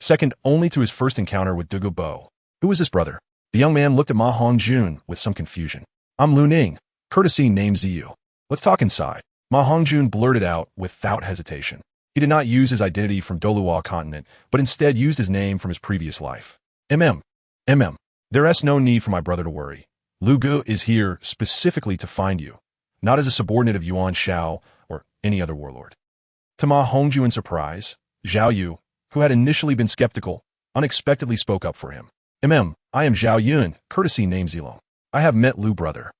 Second only to his first encounter with Douluo. Who is this brother? The young man looked at MaHongjun with some confusion. I'm Lu Ning, courtesy name Ziyu. Let's talk inside. MaHongjun blurted out without hesitation. He did not use his identity from Douluo continent, but instead used his name from his previous life. There's no need for my brother to worry. Lu Gu is here specifically to find you, not as a subordinate of Yuan Shao or any other warlord. To MaHongjun's surprise, Zhao Yu, who had initially been skeptical, unexpectedly spoke up for him. I am Zhao Yun, courtesy name Zilong. I have met Lu brother.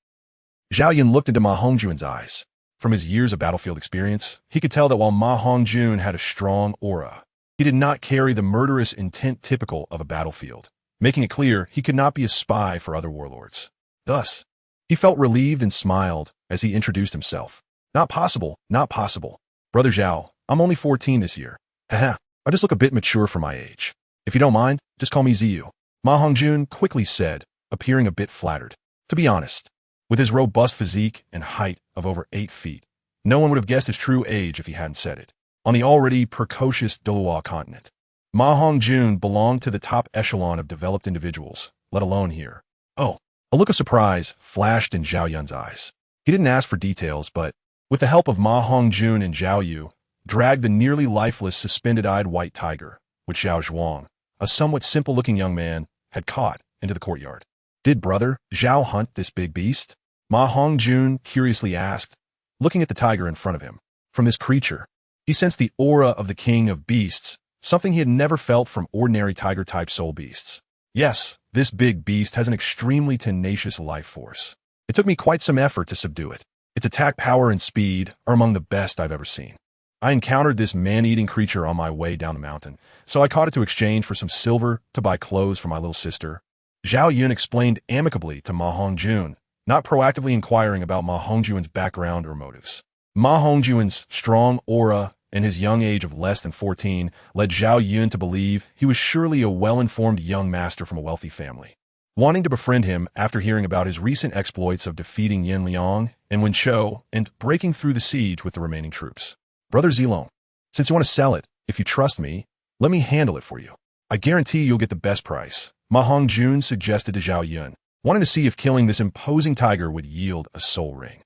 Zhao Yun looked into MaHongjun's eyes. From his years of battlefield experience, he could tell that while MaHongjun had a strong aura, he did not carry the murderous intent typical of a battlefield, making it clear he could not be a spy for other warlords. Thus, he felt relieved and smiled as he introduced himself. Not possible. Brother Zhao, I'm only 14 this year. Haha, I just look a bit mature for my age. If you don't mind, just call me Ziyu. MaHongjun quickly said, appearing a bit flattered. To be honest, with his robust physique and height of over 8 feet, no one would have guessed his true age if he hadn't said it. On the already precocious Douluo continent, MaHongjun belonged to the top echelon of developed individuals, let alone here. Oh, a look of surprise flashed in Zhao Yun's eyes. He didn't ask for details, but, with the help of MaHongjun and Zhao Yu, dragged the nearly lifeless suspended-eyed white tiger, which Zhao Zhuang, a somewhat simple-looking young man, had caught, into the courtyard. Did brother Zhao hunt this big beast? MaHongjun curiously asked, looking at the tiger in front of him. From this creature, he sensed the aura of the king of beasts, something he had never felt from ordinary tiger-type soul beasts. Yes, this big beast has an extremely tenacious life force. It took me quite some effort to subdue it. Its attack power and speed are among the best I've ever seen. I encountered this man-eating creature on my way down the mountain, so I caught it to exchange for some silver to buy clothes for my little sister. Zhao Yun explained amicably to MaHongjun, not proactively inquiring about MaHongjun's background or motives. MaHongjun's strong aura and his young age of less than 14 led Zhao Yun to believe he was surely a well-informed young master from a wealthy family. Wanting to befriend him after hearing about his recent exploits of defeating Yin Liang and Wen Chou and breaking through the siege with the remaining troops. Brother Zilong, since you want to sell it, if you trust me, let me handle it for you. I guarantee you'll get the best price, MaHongjun suggested to Zhao Yun, wanting to see if killing this imposing tiger would yield a soul ring.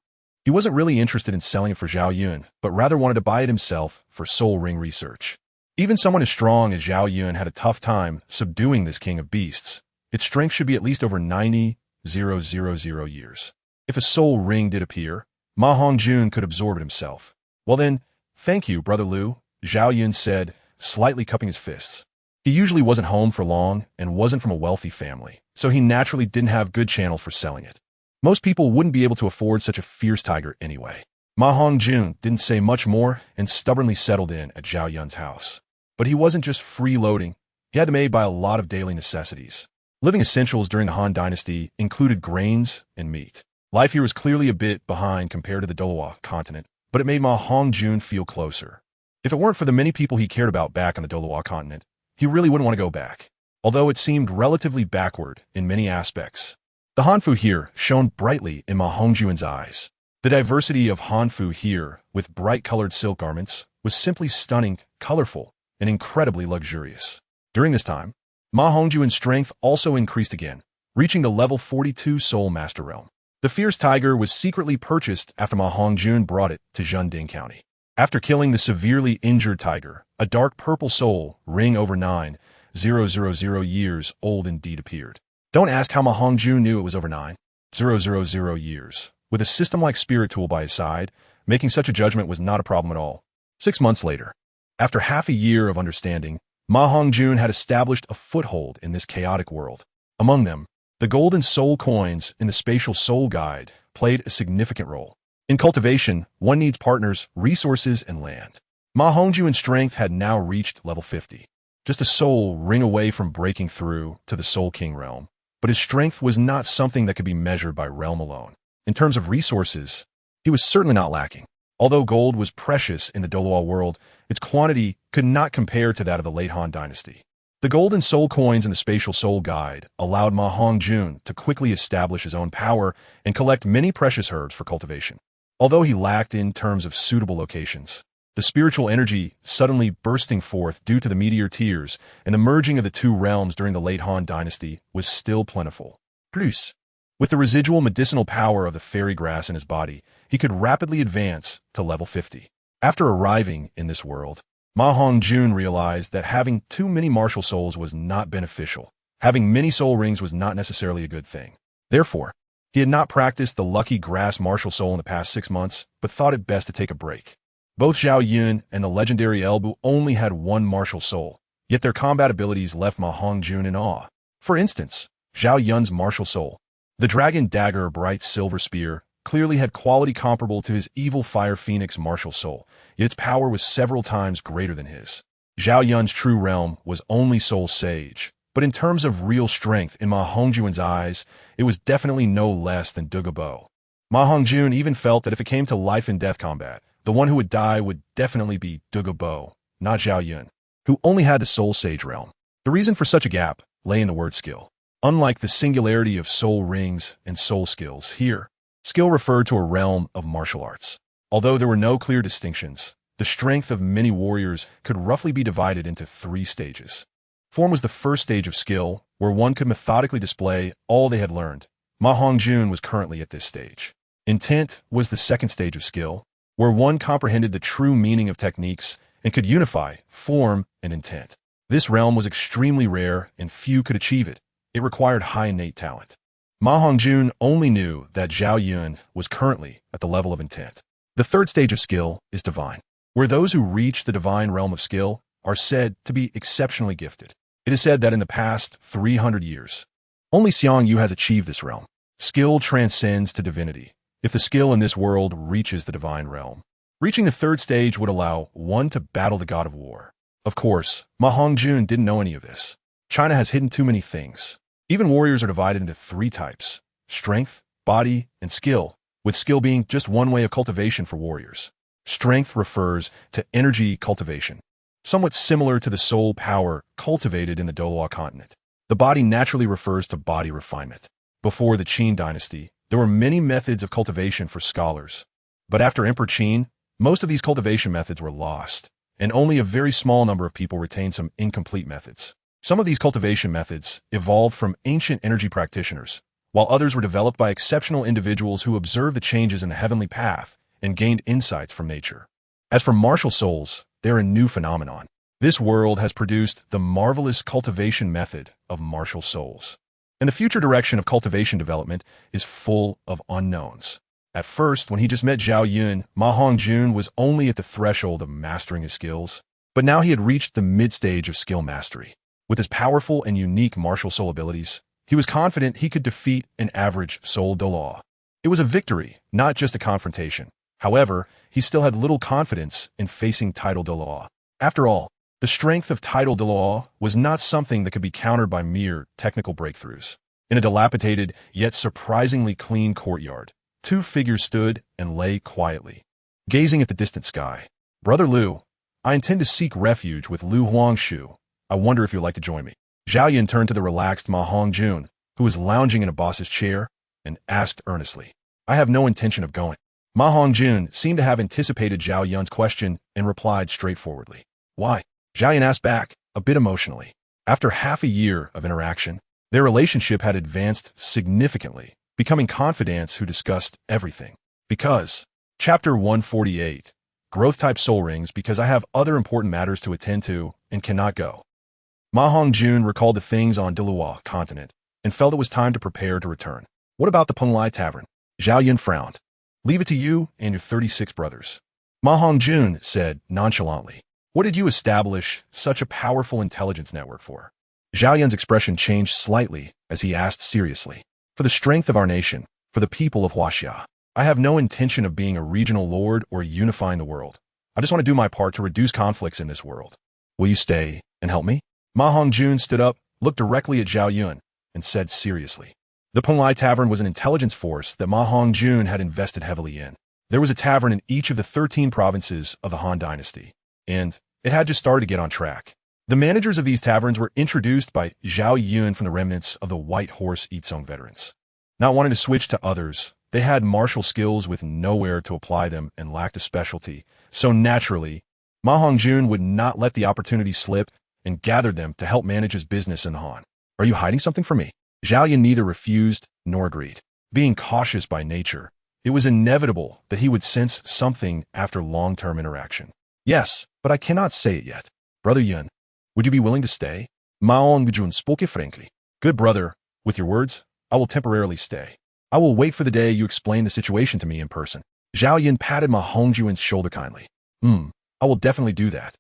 He wasn't really interested in selling it for Zhao Yun, but rather wanted to buy it himself for soul ring research. Even someone as strong as Zhao Yun had a tough time subduing this king of beasts. Its strength should be at least over 90,000 years. If a soul ring did appear, MaHongjun could absorb it himself. Well then, thank you, Brother Lu, Zhao Yun said, slightly cupping his fists. He usually wasn't home for long and wasn't from a wealthy family, so he naturally didn't have good channel for selling it. Most people wouldn't be able to afford such a fierce tiger anyway. MaHongjun didn't say much more and stubbornly settled in at Zhao Yun's house. But he wasn't just freeloading. He had to made by a lot of daily necessities. Living essentials during the Han Dynasty included grains and meat. Life here was clearly a bit behind compared to the Douluo continent, but it made MaHongjun feel closer. If it weren't for the many people he cared about back on the Douluo continent, he really wouldn't want to go back, although it seemed relatively backward in many aspects. The Hanfu here shone brightly in MaHongjun's eyes. The diversity of Hanfu here, with bright-colored silk garments, was simply stunning, colorful, and incredibly luxurious. During this time, MaHongjun's strength also increased again, reaching the level 42 Soul Master realm. The fierce tiger was secretly purchased after MaHongjun brought it to Zhending County. After killing the severely injured tiger, a dark purple soul ring over 9,000 years old indeed appeared. Don't ask how MaHongjun knew it was over 9,000 years. With a system-like spirit tool by his side, making such a judgment was not a problem at all. 6 months later, after half a year of understanding, MaHongjun had established a foothold in this chaotic world. Among them, the golden soul coins in the spatial soul guide played a significant role. In cultivation, one needs partners, resources, and land. MaHongjun's strength had now reached level 50. Just a soul ring away from breaking through to the Soul King realm. But his strength was not something that could be measured by realm alone. In terms of resources, he was certainly not lacking. Although gold was precious in the Douluo world, its quantity could not compare to that of the late Han Dynasty. The golden soul coins in the spatial soul guide allowed MaHongjun to quickly establish his own power and collect many precious herbs for cultivation. Although he lacked in terms of suitable locations, the spiritual energy suddenly bursting forth due to the meteor tears and the merging of the two realms during the late Han Dynasty was still plentiful. Plus, with the residual medicinal power of the fairy grass in his body, he could rapidly advance to level 50. After arriving in this world, MaHongjun realized that having too many martial souls was not beneficial. Having many soul rings was not necessarily a good thing. Therefore, he had not practiced the lucky grass martial soul in the past 6 months, but thought it best to take a break. Both Zhao Yun and the legendary Elbu only had one martial soul, yet their combat abilities left MaHongjun in awe. For instance, Zhao Yun's martial soul, the Dragon Dagger Bright Silver Spear, clearly had quality comparable to his Evil Fire Phoenix martial soul, yet its power was several times greater than his. Zhao Yun's true realm was only Soul Sage, but in terms of real strength in MaHongjun's eyes, it was definitely no less than Douluo. MaHongjun even felt that if it came to life and death combat, the one who would die would definitely be Douluo, not Zhao Yun, who only had the Soul Sage realm. The reason for such a gap lay in the word skill. Unlike the singularity of soul rings and soul skills, here, skill referred to a realm of martial arts. Although there were no clear distinctions, the strength of many warriors could roughly be divided into 3 stages. Form was the first stage of skill, where one could methodically display all they had learned. MaHongjun was currently at this stage. Intent was the second stage of skill, where one comprehended the true meaning of techniques and could unify form and intent. This realm was extremely rare and few could achieve it. It required high innate talent. MaHongjun only knew that Zhao Yun was currently at the level of intent. The third stage of skill is divine, where those who reach the divine realm of skill are said to be exceptionally gifted. It is said that in the past 300 years, only Xiang Yu has achieved this realm. Skill transcends to divinity, if the skill in this world reaches the divine realm. Reaching the third stage would allow one to battle the god of war. Of course, MaHongjun didn't know any of this. China has hidden too many things. Even warriors are divided into 3 types: strength, body, and skill, with skill being just one way of cultivation for warriors. Strength refers to energy cultivation, somewhat similar to the soul power cultivated in the Douluo continent. The body naturally refers to body refinement. Before the Qin dynasty, there were many methods of cultivation for scholars. But after Emperor Qin, most of these cultivation methods were lost, and only a very small number of people retained some incomplete methods. Some of these cultivation methods evolved from ancient energy practitioners, while others were developed by exceptional individuals who observed the changes in the heavenly path and gained insights from nature. As for martial souls, they're a new phenomenon. This world has produced the marvelous cultivation method of martial souls. And the future direction of cultivation development is full of unknowns. At first, when he just met Zhao Yun, MaHongjun was only at the threshold of mastering his skills, but now he had reached the mid-stage of skill mastery. With his powerful and unique martial soul abilities, He was confident he could defeat an average soul Douluo. It was a victory, not just a confrontation. However, he still had little confidence in facing title Douluo. After all, the strength of title Douluo was not something that could be countered by mere technical breakthroughs. In a dilapidated, yet surprisingly clean courtyard, two figures stood and lay quietly, gazing at the distant sky. Brother Lu, I intend to seek refuge with Lu Huangshu. I wonder if you'd like to join me. Zhao Yun turned to the relaxed MaHongjun, who was lounging in a boss's chair, and asked earnestly, I have no intention of going. MaHongjun seemed to have anticipated Zhao Yun's question and replied straightforwardly. Why? Zhao Yun asked back, a bit emotionally. After half a year of interaction, their relationship had advanced significantly, becoming confidants who discussed everything. Because, Chapter 148, Growth-type soul rings because I have other important matters to attend to and cannot go. MaHongjun recalled the things on Dalu continent and felt it was time to prepare to return. What about the Punglai Tavern? Zhao Yun frowned. Leave it to you and your 36 brothers. MaHongjun said nonchalantly. What did you establish such a powerful intelligence network for? Zhao Yun's expression changed slightly as he asked seriously. For the strength of our nation, for the people of Huaxia. I have no intention of being a regional lord or unifying the world. I just want to do my part to reduce conflicts in this world. Will you stay and help me? MaHongjun stood up, looked directly at Zhao Yun, and said seriously. The Punglai Tavern was an intelligence force that MaHongjun had invested heavily in. There was a tavern in each of the 13 provinces of the Han Dynasty, and it had just started to get on track. The managers of these taverns were introduced by Zhao Yun from the remnants of the White Horse Yizong veterans. Not wanting to switch to others, they had martial skills with nowhere to apply them and lacked a specialty, so naturally, MaHongjun would not let the opportunity slip and gathered them to help manage his business in the Han. Are you hiding something from me? Zhao Yun neither refused nor agreed. Being cautious by nature, it was inevitable that he would sense something after long-term interaction. Yes, but I cannot say it yet. Brother Yun, would you be willing to stay? MaHongjun spoke frankly. Good brother, with your words, I will temporarily stay. I will wait for the day you explain the situation to me in person. Zhao Yun patted MaHongjun's shoulder kindly. I will definitely do that.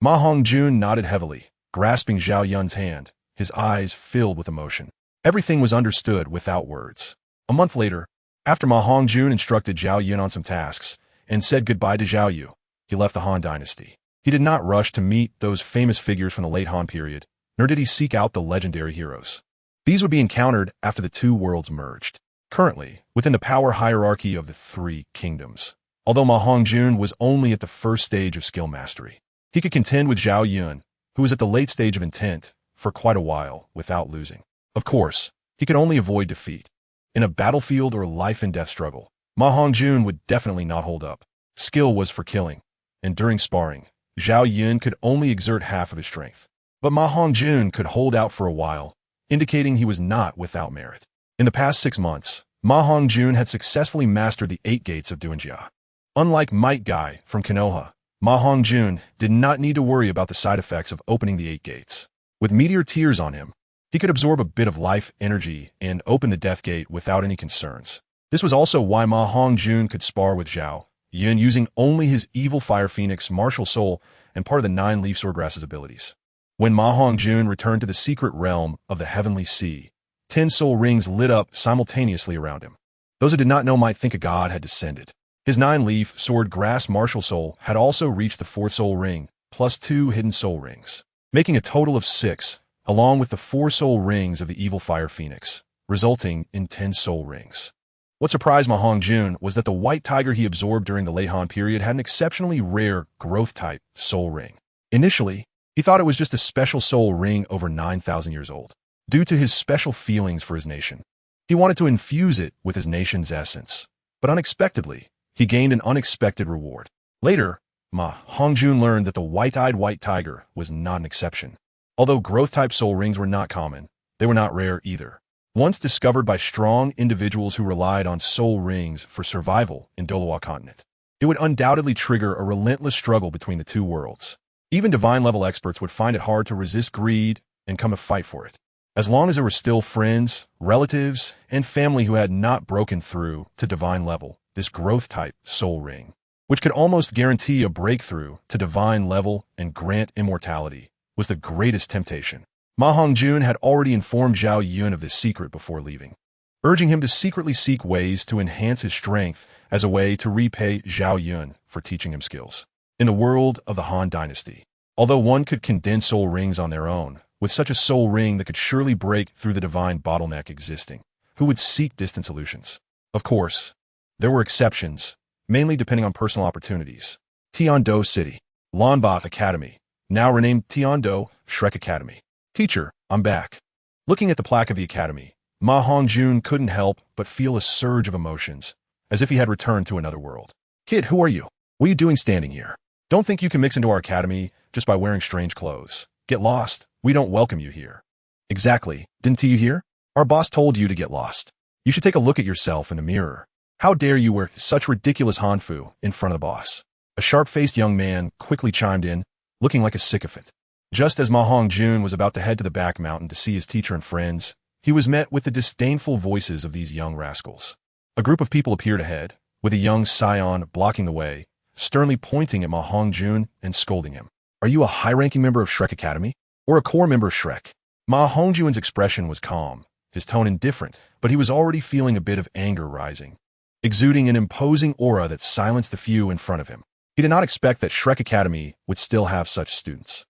MaHongjun nodded heavily, grasping Zhao Yun's hand, his eyes filled with emotion. Everything was understood without words. A month later, after MaHongjun instructed Zhao Yun on some tasks and said goodbye to Zhao Yu, he left the Han Dynasty. He did not rush to meet those famous figures from the late Han period, nor did he seek out the legendary heroes. These would be encountered after the two worlds merged. Currently, within the power hierarchy of the three kingdoms, although MaHongjun was only at the first stage of skill mastery, he could contend with Zhao Yun, who was at the late stage of intent, for quite a while without losing. Of course, he could only avoid defeat. In a battlefield or life-and-death struggle, MaHongjun would definitely not hold up. Skill was for killing, and during sparring, Zhao Yun could only exert half of his strength. But MaHongjun could hold out for a while, indicating he was not without merit. In the past 6 months, MaHongjun had successfully mastered the 8 gates of Duanjia. Unlike Might Guy from Konoha, MaHongjun did not need to worry about the side effects of opening the 8 gates. With meteor tears on him, he could absorb a bit of life energy and open the death gate without any concerns. This was also why MaHongjun could spar with Zhao Yun using only his evil Fire Phoenix martial soul and part of the 9-leaf swordgrass's abilities. When MaHongjun returned to the secret realm of the Heavenly Sea, 10 soul rings lit up simultaneously around him. Those who did not know might think a god had descended. His 9-leaf sword grass martial soul had also reached the 4th soul ring, plus 2 hidden soul rings, making a total of 6, along with the 4 soul rings of the evil Fire Phoenix, resulting in 10 soul rings. What surprised MaHongjun was that the white tiger he absorbed during the late Han period had an exceptionally rare growth-type soul ring. Initially, he thought it was just a special soul ring over 9,000 years old. Due to his special feelings for his nation, he wanted to infuse it with his nation's essence. But unexpectedly, he gained an unexpected reward. Later, MaHongjun learned that the white-eyed white tiger was not an exception. Although growth-type soul rings were not common, they were not rare either. Once discovered by strong individuals who relied on soul rings for survival in Douluo continent, it would undoubtedly trigger a relentless struggle between the two worlds. Even divine-level experts would find it hard to resist greed and come to fight for it. As long as there were still friends, relatives, and family who had not broken through to divine level, this growth-type soul ring, which could almost guarantee a breakthrough to divine level and grant immortality, was the greatest temptation. MaHongjun had already informed Zhao Yun of this secret before leaving, urging him to secretly seek ways to enhance his strength as a way to repay Zhao Yun for teaching him skills. In the world of the Han Dynasty, although one could condense soul rings on their own, with such a soul ring that could surely break through the divine bottleneck existing, who would seek distant solutions? Of course, there were exceptions, mainly depending on personal opportunities. Tiando City, Lanbach Academy, now renamed Tiando Shrek Academy. Teacher, I'm back. Looking at the plaque of the academy, MaHongjun couldn't help but feel a surge of emotions, as if he had returned to another world. Kid, who are you? What are you doing standing here? Don't think you can mix into our academy just by wearing strange clothes. Get lost. We don't welcome you here. Exactly. Didn't you hear? Our boss told you to get lost. You should take a look at yourself in the mirror. How dare you wear such ridiculous hanfu in front of the boss? A sharp-faced young man quickly chimed in, looking like a sycophant. Just as MaHongjun was about to head to the back mountain to see his teacher and friends, he was met with the disdainful voices of these young rascals. A group of people appeared ahead, with a young scion blocking the way, sternly pointing at MaHongjun and scolding him. Are you a high-ranking member of Shrek Academy? Or a core member of Shrek? MaHongjun's expression was calm, his tone indifferent, but he was already feeling a bit of anger rising, exuding an imposing aura that silenced the few in front of him. He did not expect that Shrek Academy would still have such students.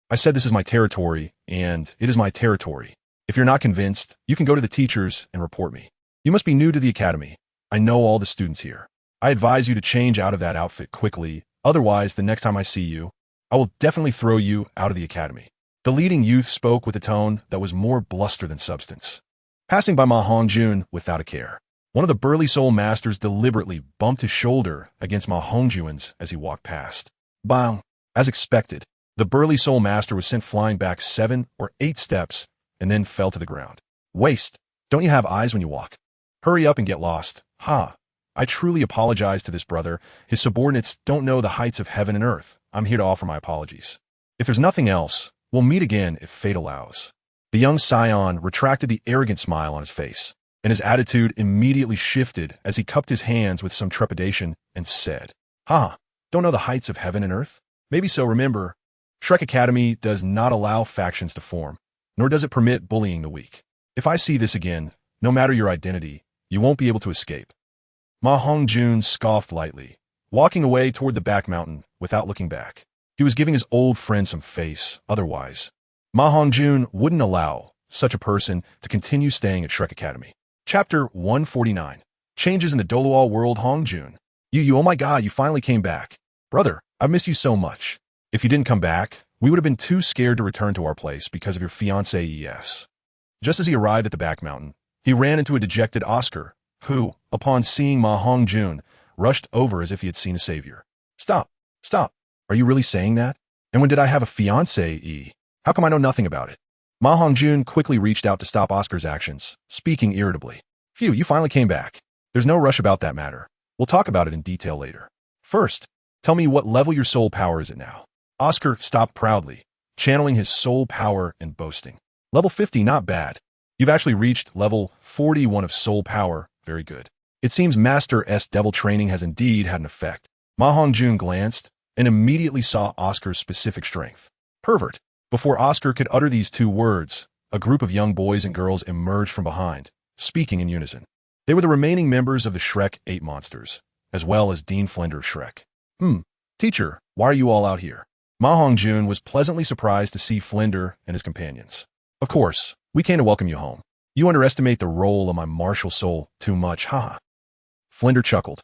I said this is my territory, and it is my territory. If you're not convinced, you can go to the teachers and report me. You must be new to the academy. I know all the students here. I advise you to change out of that outfit quickly, otherwise the next time I see you, I will definitely throw you out of the academy. The leading youth spoke with a tone that was more bluster than substance. Passing by MaHongjun without a care, one of the burly soul masters deliberately bumped his shoulder against MaHongjun's as he walked past. Bang! As expected, the burly soul master was sent flying back 7 or 8 steps and then fell to the ground. Waste! Don't you have eyes when you walk? Hurry up and get lost. I truly apologize to this brother. His subordinates don't know the heights of heaven and earth. I'm here to offer my apologies. If there's nothing else, we'll meet again if fate allows. The young scion retracted the arrogant smile on his face, and his attitude immediately shifted as he cupped his hands with some trepidation and said, don't know the heights of heaven and earth? Maybe so. Remember, Shrek Academy does not allow factions to form, nor does it permit bullying the weak. If I see this again, no matter your identity, you won't be able to escape. MaHongjun scoffed lightly, walking away toward the back mountain without looking back. He was giving his old friend some face, otherwise MaHongjun wouldn't allow such a person to continue staying at Shrek Academy. Chapter 149. Changes in the Douluo world. Hongjun. You, oh my god, you finally came back. Brother, I've missed you so much. If you didn't come back, we would have been too scared to return to our place because of your fiancé ES. Just as he arrived at the back mountain, he ran into a dejected Oscar, who, upon seeing MaHongjun, rushed over as if he had seen a savior. Stop. Are you really saying that? And when did I have a fiancé, E? How come I know nothing about it? MaHongjun quickly reached out to stop Oscar's actions, speaking irritably. Phew, you finally came back. There's no rush about that matter. We'll talk about it in detail later. First, tell me what level your soul power is at now. Oscar stopped proudly, channeling his soul power and boasting. Level 50, not bad. You've actually reached level 41 of soul power. Very good. It seems Master S devil training has indeed had an effect. MaHongjun glanced and immediately saw Oscar's specific strength. Pervert. Before Oscar could utter these 2 words, a group of young boys and girls emerged from behind, speaking in unison. They were the remaining members of the Shrek 8 monsters, as well as Dean Flender of Shrek. Teacher, why are you all out here? MaHongjun was pleasantly surprised to see Flender and his companions. Of course, we came to welcome you home. You underestimate the role of my martial soul too much, Flender chuckled.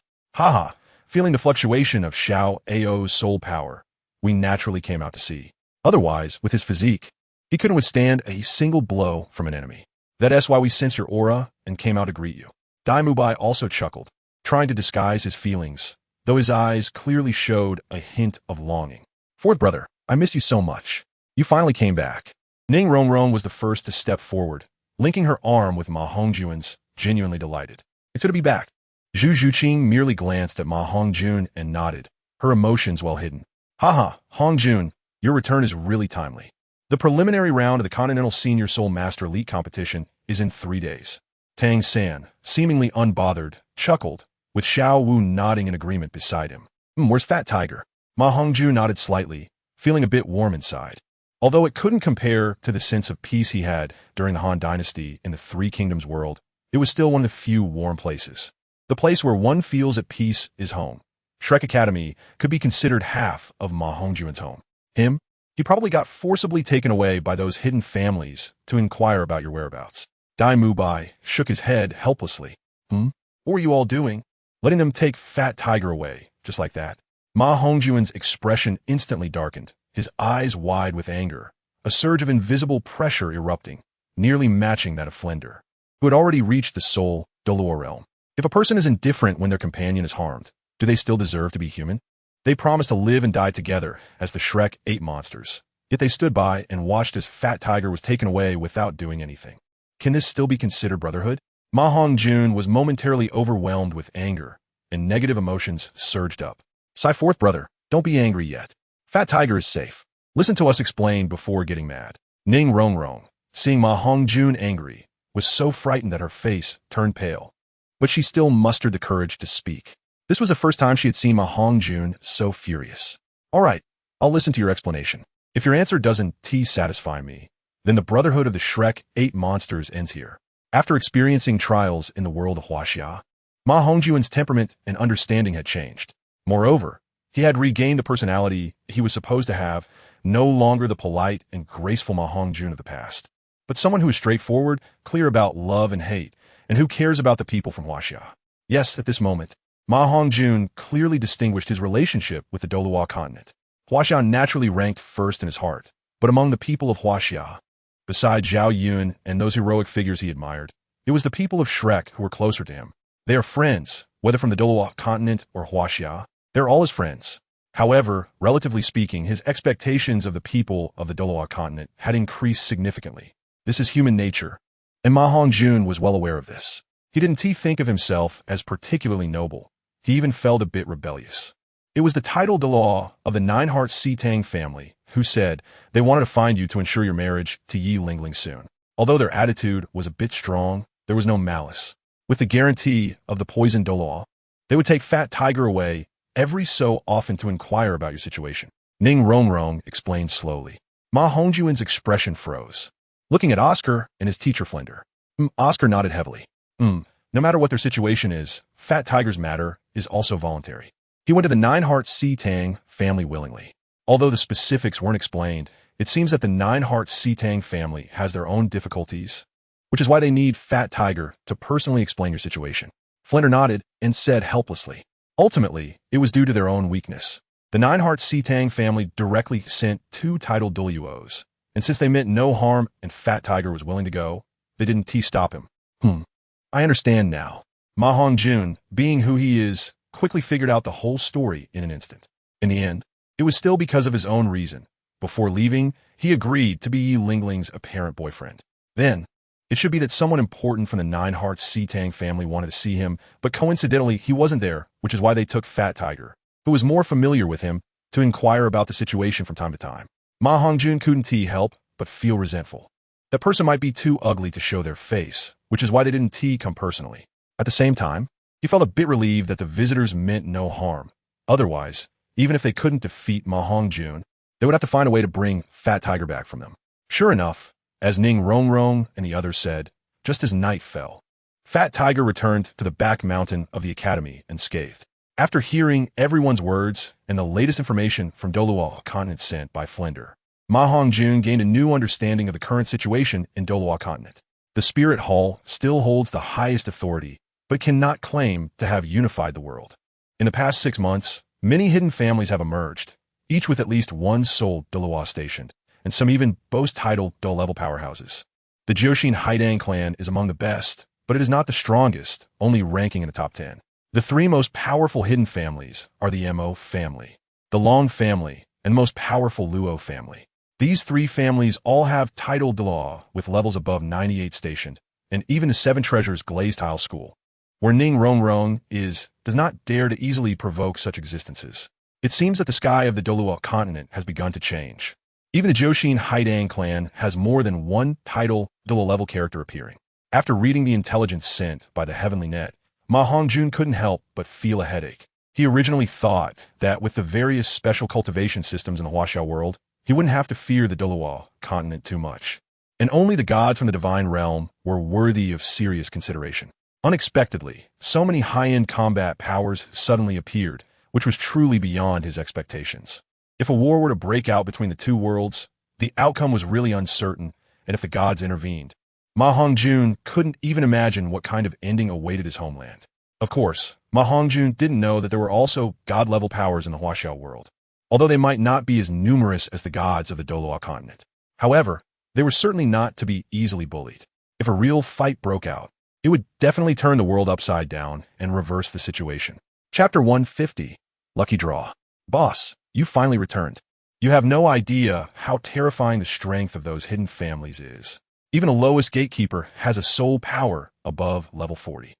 Feeling the fluctuation of Xiao Ao's soul power, we naturally came out to see. Otherwise, with his physique, he couldn't withstand a single blow from an enemy. That's why we sensed your aura and came out to greet you. Daimubai also chuckled, trying to disguise his feelings, though his eyes clearly showed a hint of longing. Fourth brother, I miss you so much. You finally came back. Ning Rongrong was the first to step forward, linking her arm with MaHongjun's, genuinely delighted. It's good to be back. Zhu Zhuqing merely glanced at MaHongjun and nodded, her emotions well hidden. Hongjun, your return is really timely. The preliminary round of the Continental Senior Soul Master Elite competition is in 3 days. Tang San, seemingly unbothered, chuckled, with Xiao Wu nodding in agreement beside him. Where's Fat Tiger? MaHongjun nodded slightly, feeling a bit warm inside. Although it couldn't compare to the sense of peace he had during the Han Dynasty in the Three Kingdoms world, it was still one of the few warm places. The place where one feels at peace is home. Shrek Academy could be considered half of MaHongjun's home. He probably got forcibly taken away by those hidden families to inquire about your whereabouts. Dai Mubai shook his head helplessly. What are you all doing? Letting them take Fat Tiger away, just like that? MaHongjun's expression instantly darkened, his eyes wide with anger, a surge of invisible pressure erupting, nearly matching that of Flender, who had already reached the soul Douluo realm. If a person is indifferent when their companion is harmed, do they still deserve to be human? They promised to live and die together as the Shrek 8 monsters, yet they stood by and watched as Fat Tiger was taken away without doing anything. Can this still be considered brotherhood? MaHongjun was momentarily overwhelmed with anger, and negative emotions surged up. Sigh forth, brother. Don't be angry yet. Fat Tiger is safe. Listen to us explain before getting mad. Ning Rongrong, seeing MaHongjun angry, was so frightened that her face turned pale. But she still mustered the courage to speak. This was the first time she had seen MaHongjun so furious. All right, I'll listen to your explanation. If your answer doesn't satisfy me, then the Brotherhood of the Shrek 8 monsters ends here. After experiencing trials in the world of Huaxia, MaHongjun's temperament and understanding had changed. Moreover, he had regained the personality he was supposed to have, no longer the polite and graceful MaHongjun of the past, but someone who is straightforward, clear about love and hate, and who cares about the people from Huaxia. Yes, at this moment, MaHongjun clearly distinguished his relationship with the Douluo continent. Huaxia naturally ranked first in his heart, but among the people of Huaxia, besides Zhao Yun and those heroic figures he admired, it was the people of Shrek who were closer to him. They are friends, whether from the Douluo continent or Huaxia. They're all his friends. However, relatively speaking, his expectations of the people of the Douluo continent had increased significantly. This is human nature, and MaHongjun was well aware of this. He didn't think of himself as particularly noble. He even felt a bit rebellious. It was the title Dalu of the Nine-Heart Tang family who said they wanted to find you to ensure your marriage to Yi Lingling soon. Although their attitude was a bit strong, there was no malice. With the guarantee of the poisoned Dalu, they would take Fat Tiger away every so often to inquire about your situation. Ning Rongrong explained slowly. MaHongjun's expression froze, looking at Oscar and his teacher Flender. Oscar nodded heavily. No matter what their situation is, Fat Tiger's matter is also voluntary. He went to the Nine-Heart Tang family willingly. Although the specifics weren't explained, it seems that the Nine-Heart Tang family has their own difficulties, which is why they need Fat Tiger to personally explain your situation. Flender nodded and said helplessly. Ultimately, it was due to their own weakness. The Nine-Heart Tang family directly sent 2 titled Duluos, and since they meant no harm and Fat Tiger was willing to go, they didn't stop him. I understand now. MaHongjun, being who he is, quickly figured out the whole story in an instant. In the end, it was still because of his own reason. Before leaving, he agreed to be Yi Lingling's apparent boyfriend. Then, it should be that someone important from the Nine-Heart Tang family wanted to see him, but coincidentally, he wasn't there, which is why they took Fat Tiger, who was more familiar with him, to inquire about the situation from time to time. MaHongjun couldn't help but feel resentful. That person might be too ugly to show their face, which is why they didn't come personally. At the same time, he felt a bit relieved that the visitors meant no harm. Otherwise, even if they couldn't defeat MaHongjun, they would have to find a way to bring Fat Tiger back from them. Sure enough, as Ning Rongrong and the others said, just as night fell, Fat Tiger returned to the back mountain of the academy unscathed. After hearing everyone's words and the latest information from Douluo continent sent by Flender, MaHongjun gained a new understanding of the current situation in Douluo continent. The Spirit Hall still holds the highest authority, but cannot claim to have unified the world. In the past 6 months, many hidden families have emerged, each with at least one soul Douluo stationed, and some even boast titled Do-level powerhouses. The Jiuxin Haidang clan is among the best, but it is not the strongest, only ranking in the top 10. The 3 most powerful hidden families are the Mo family, the Long family, and most powerful Luo family. These 3 families all have titled Dalu with levels above 98 stationed, and even the 7 Treasures Glazed Tile School, where Ning Rongrong does not dare to easily provoke such existences. It seems that the sky of the Douluo continent has begun to change. Even the Jiuxin Haidang clan has more than one title Dalu-level character appearing. After reading the intelligence sent by the Heavenly Net, MaHongjun couldn't help but feel a headache. He originally thought that with the various special cultivation systems in the Huaxia world, he wouldn't have to fear the Douluo continent too much. And only the gods from the divine realm were worthy of serious consideration. Unexpectedly, so many high-end combat powers suddenly appeared, which was truly beyond his expectations. If a war were to break out between the two worlds, the outcome was really uncertain, and if the gods intervened, MaHongjun couldn't even imagine what kind of ending awaited his homeland. Of course, MaHongjun didn't know that there were also god-level powers in the Huaxiao world, although they might not be as numerous as the gods of the Douluo continent. However, they were certainly not to be easily bullied. If a real fight broke out, it would definitely turn the world upside down and reverse the situation. Chapter 150. Lucky Draw. Boss, you finally returned. You have no idea how terrifying the strength of those hidden families is. Even a lowest gatekeeper has a soul power above level 40.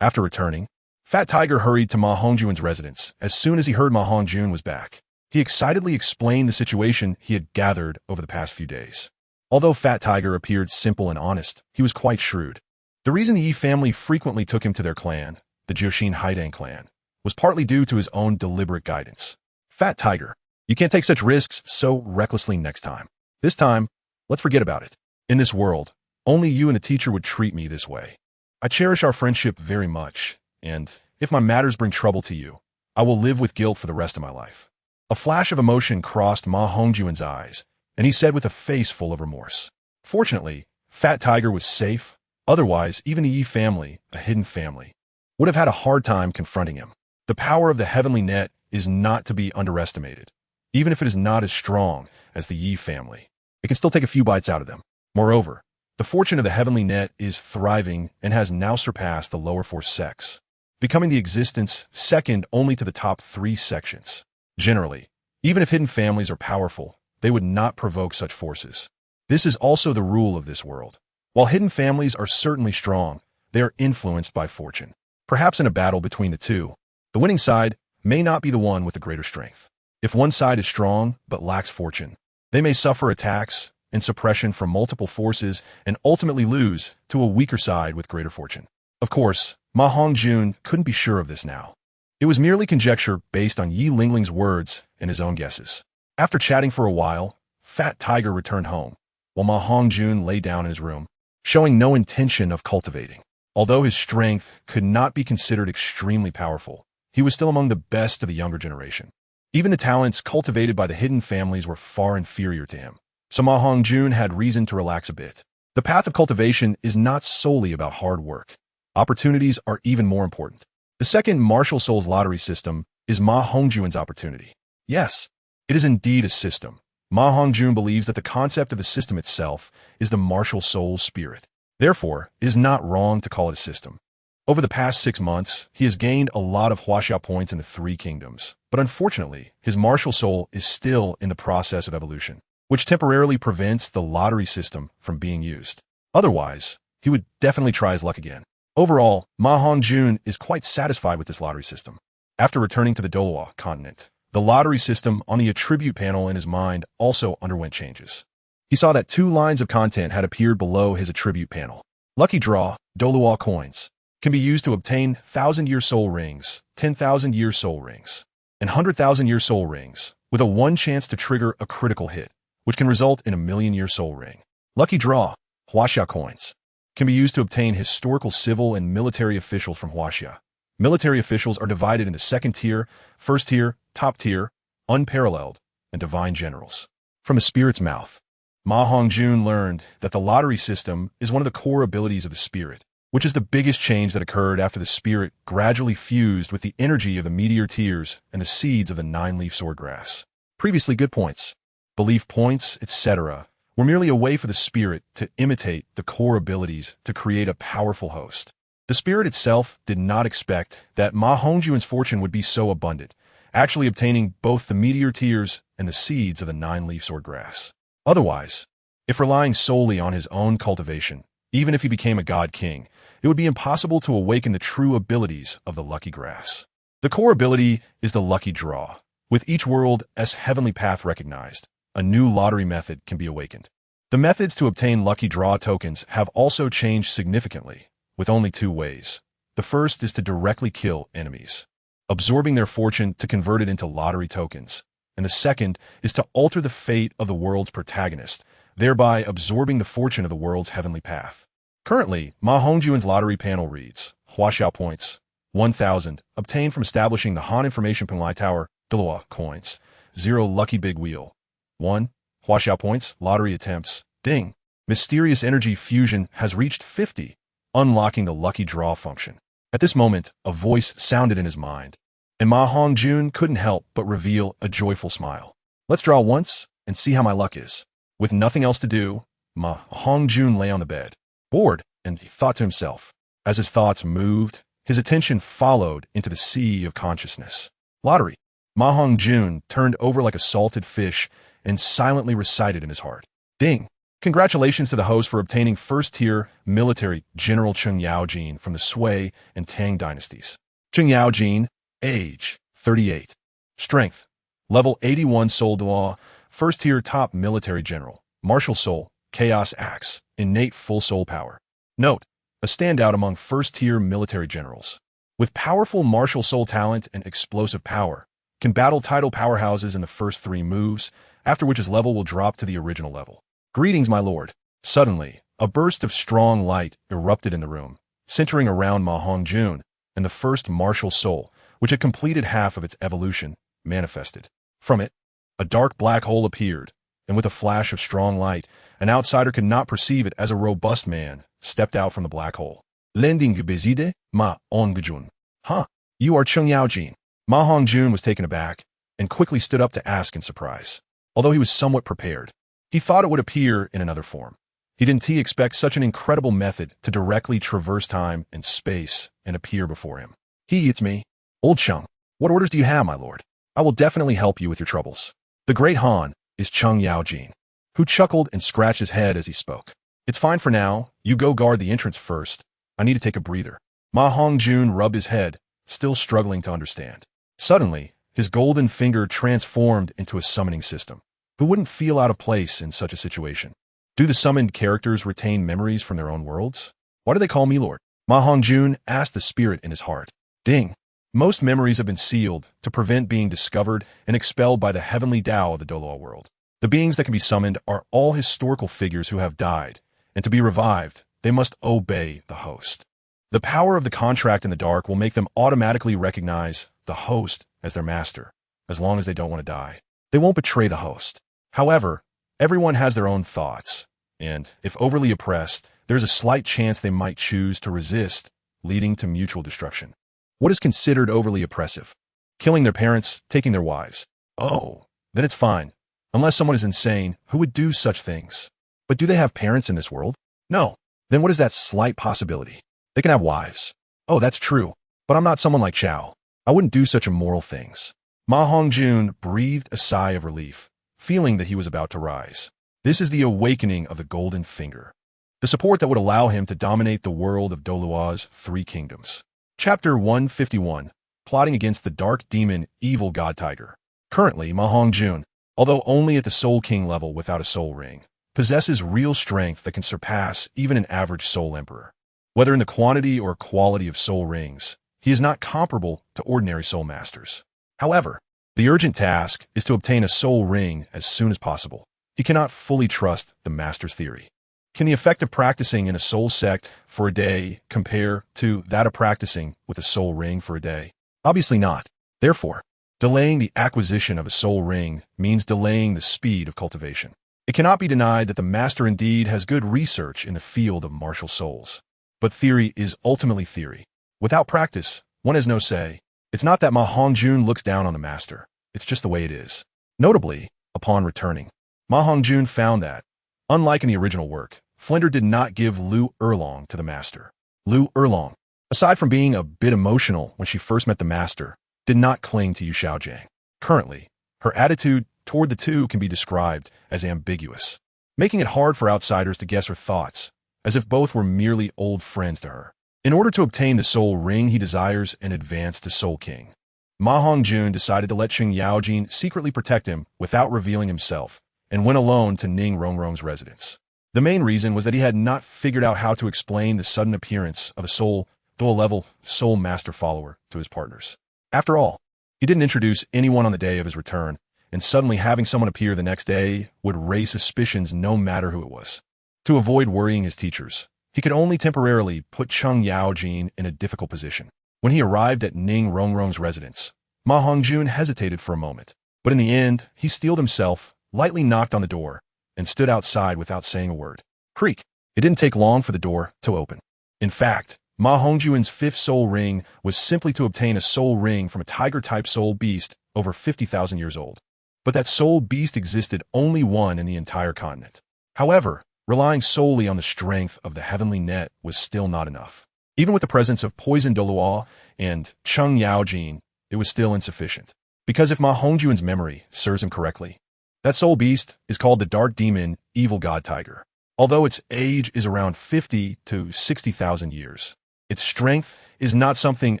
After returning, Fat Tiger hurried to MaHongjun's residence as soon as he heard MaHongjun was back. He excitedly explained the situation he had gathered over the past few days. Although Fat Tiger appeared simple and honest, he was quite shrewd. The reason the Yi family frequently took him to their clan, the Jiuxin Haidang clan, was partly due to his own deliberate guidance. Fat Tiger, you can't take such risks so recklessly next time. This time, let's forget about it. In this world, only you and the teacher would treat me this way. I cherish our friendship very much, and if my matters bring trouble to you, I will live with guilt for the rest of my life. A flash of emotion crossed MaHongjun's eyes, and he said with a face full of remorse. Fortunately, Fat Tiger was safe. Otherwise, even the Yi family, a hidden family, would have had a hard time confronting him. The power of the heavenly net is not to be underestimated. Even if it is not as strong as the Yi family, it can still take a few bites out of them. Moreover, the fortune of the heavenly net is thriving and has now surpassed the lower 4 sects, becoming the existence second only to the top 3 sections. Generally, even if hidden families are powerful, they would not provoke such forces. This is also the rule of this world. While hidden families are certainly strong, they are influenced by fortune. Perhaps in a battle between the two, the winning side may not be the one with the greater strength. If one side is strong but lacks fortune, they may suffer attacks and suppression from multiple forces and ultimately lose to a weaker side with greater fortune. Of course, MaHongjun couldn't be sure of this now. It was merely conjecture based on Yi Lingling's words and his own guesses. After chatting for a while, Fat Tiger returned home, while MaHongjun lay down in his room, showing no intention of cultivating. Although his strength could not be considered extremely powerful, he was still among the best of the younger generation. Even the talents cultivated by the hidden families were far inferior to him, so MaHongjun had reason to relax a bit. The path of cultivation is not solely about hard work. Opportunities are even more important. The second Martial Souls lottery system is MaHongjun's opportunity. Yes, it is indeed a system. MaHongjun believes that the concept of the system itself is the martial soul spirit. Therefore, it is not wrong to call it a system. Over the past 6 months, he has gained a lot of Huaxiao points in the 3 kingdoms, but unfortunately, his martial soul is still in the process of evolution, which temporarily prevents the lottery system from being used. Otherwise, he would definitely try his luck again. Overall, MaHongjun is quite satisfied with this lottery system. After returning to the Douluo continent, the lottery system on the attribute panel in his mind also underwent changes. He saw that 2 lines of content had appeared below his attribute panel. Lucky Draw, Douluo coins, can be used to obtain 1,000-year soul rings, 10,000-year soul rings, and 100,000-year soul rings, with a 1 chance to trigger a critical hit, which can result in a 1,000,000-year soul ring. Lucky Draw, Huaxia coins, can be used to obtain historical civil and military officials from Huaxia. Military officials are divided into 2nd tier, 1st tier, top tier, unparalleled, and divine generals. From the spirit's mouth, MaHongjun learned that the lottery system is one of the core abilities of the spirit, which is the biggest change that occurred after the spirit gradually fused with the energy of the meteor tears and the seeds of the 9-leaf swordgrass. Previously good points, belief points, etc., were merely a way for the spirit to imitate the core abilities to create a powerful host. The spirit itself did not expect that MaHongjun's fortune would be so abundant, actually obtaining both the meteor tears and the seeds of the 9-leaf swordgrass. Otherwise, if relying solely on his own cultivation, even if he became a god king, it would be impossible to awaken the true abilities of the lucky grass. The core ability is the lucky draw. With each world's heavenly path recognized, a new lottery method can be awakened. The methods to obtain lucky draw tokens have also changed significantly, with only 2 ways. The first is to directly kill enemies, absorbing their fortune to convert it into lottery tokens. and the second is to alter the fate of the world's protagonist, thereby absorbing the fortune of the world's heavenly path. Currently, MaHongjun's lottery panel reads, Huaxiao points, 1,000, obtained from establishing the Han Information Penglai Tower, Douluo coins, 0 lucky big wheel, 1, Huaxiao points, lottery attempts, ding. Mysterious energy fusion has reached 50, unlocking the lucky draw function. At this moment, a voice sounded in his mind, and MaHongjun couldn't help but reveal a joyful smile. Let's draw once and see how my luck is. With nothing else to do, MaHongjun lay on the bed, bored, and he thought to himself. As his thoughts moved, his attention followed into the sea of consciousness. Lottery. MaHongjun turned over like a salted fish and silently recited in his heart. Ding. Congratulations to the host for obtaining first-tier military General Cheng Yaojin from the Sui and Tang dynasties. Cheng Yaojin, age, 38. Strength, level 81 Soul Dalu, first-tier top military general, martial soul, chaos axe, innate full soul power. Note, a standout among first-tier military generals. With powerful martial soul talent and explosive power, can battle title powerhouses in the first 3 moves, after which his level will drop to the original level. Greetings, my lord. Suddenly, a burst of strong light erupted in the room, centering around MaHongjun, and the first martial soul, which had completed half of its evolution, manifested. From it, a dark black hole appeared, and with a flash of strong light, an outsider could not perceive it as a robust man stepped out from the black hole. Lending bezide, MaHongjun. Huh, you are Cheng Yaojin. MaHongjun was taken aback, and quickly stood up to ask in surprise. Although he was somewhat prepared, he thought it would appear in another form. He didn't expect such an incredible method to directly traverse time and space and appear before him. It's me. Old Cheng. What orders do you have, my lord? I will definitely help you with your troubles. The great Han is Cheng Yaojin, who chuckled and scratched his head as he spoke. It's fine for now. You go guard the entrance first. I need to take a breather. MaHongjun rubbed his head, still struggling to understand. Suddenly, his golden finger transformed into a summoning system. Who wouldn't feel out of place in such a situation? Do the summoned characters retain memories from their own worlds? Why do they call me Lord? MaHongjun asked the spirit in his heart. Ding. Most memories have been sealed to prevent being discovered and expelled by the heavenly Tao of the Douluo world. The beings that can be summoned are all historical figures who have died, and to be revived, they must obey the host. The power of the contract in the dark will make them automatically recognize the host as their master, as long as they don't want to die. They won't betray the host. However, everyone has their own thoughts, and if overly oppressed, there's a slight chance they might choose to resist, leading to mutual destruction. What is considered overly oppressive? Killing their parents, taking their wives. Oh, then it's fine. Unless someone is insane, who would do such things? But do they have parents in this world? No. Then what is that slight possibility? They can have wives. Oh, that's true. But I'm not someone like Chao. I wouldn't do such immoral things. MaHongjun breathed a sigh of relief, feeling that he was about to rise. This is the awakening of the Golden Finger, the support that would allow him to dominate the world of Douluo's 3 kingdoms. Chapter 151, Plotting Against the Dark Demon Evil God Tiger. Currently, MaHongjun, although only at the Soul King level without a soul ring, possesses real strength that can surpass even an average Soul Emperor. Whether in the quantity or quality of soul rings, he is not comparable to ordinary soul masters. However, the urgent task is to obtain a soul ring as soon as possible. He cannot fully trust the master's theory. Can the effect of practicing in a soul sect for a day compare to that of practicing with a soul ring for a day? Obviously not. Therefore, delaying the acquisition of a soul ring means delaying the speed of cultivation. It cannot be denied that the master indeed has good research in the field of martial souls. But theory is ultimately theory. Without practice, one has no say. It's not that MaHongjun looks down on the master. It's just the way it is. Notably, upon returning, MaHongjun found that, unlike in the original work, Flinder did not give Lu Erlong to the master. Lu Erlong, aside from being a bit emotional when she first met the master, did not cling to Yu Shaojiang. Currently, her attitude toward the two can be described as ambiguous, making it hard for outsiders to guess her thoughts, as if both were merely old friends to her. In order to obtain the soul ring he desires and advance to Soul King, MaHongjun decided to let Cheng Yaojin secretly protect him without revealing himself, and went alone to Ning Rongrong's residence. The main reason was that he had not figured out how to explain the sudden appearance of a dual-level soul master follower to his partners. After all, he didn't introduce anyone on the day of his return, and suddenly having someone appear the next day would raise suspicions no matter who it was. To avoid worrying his teachers, he could only temporarily put Cheng Yaojin in a difficult position. When he arrived at Ning Rongrong's residence, MaHongjun hesitated for a moment, but in the end, he steeled himself, lightly knocked on the door, and stood outside without saying a word. Creak! It didn't take long for the door to open. In fact, MaHongjun's fifth soul ring was simply to obtain a soul ring from a tiger-type soul beast over 50,000 years old. But that soul beast existed only one in the entire continent. However, relying solely on the strength of the heavenly net was still not enough. Even with the presence of poison Douluo and Cheng Yaojin, it was still insufficient. Because if MaHongjun's memory serves him correctly, that soul beast is called the Dark Demon Evil God Tiger. Although its age is around 50 to 60,000 years, its strength is not something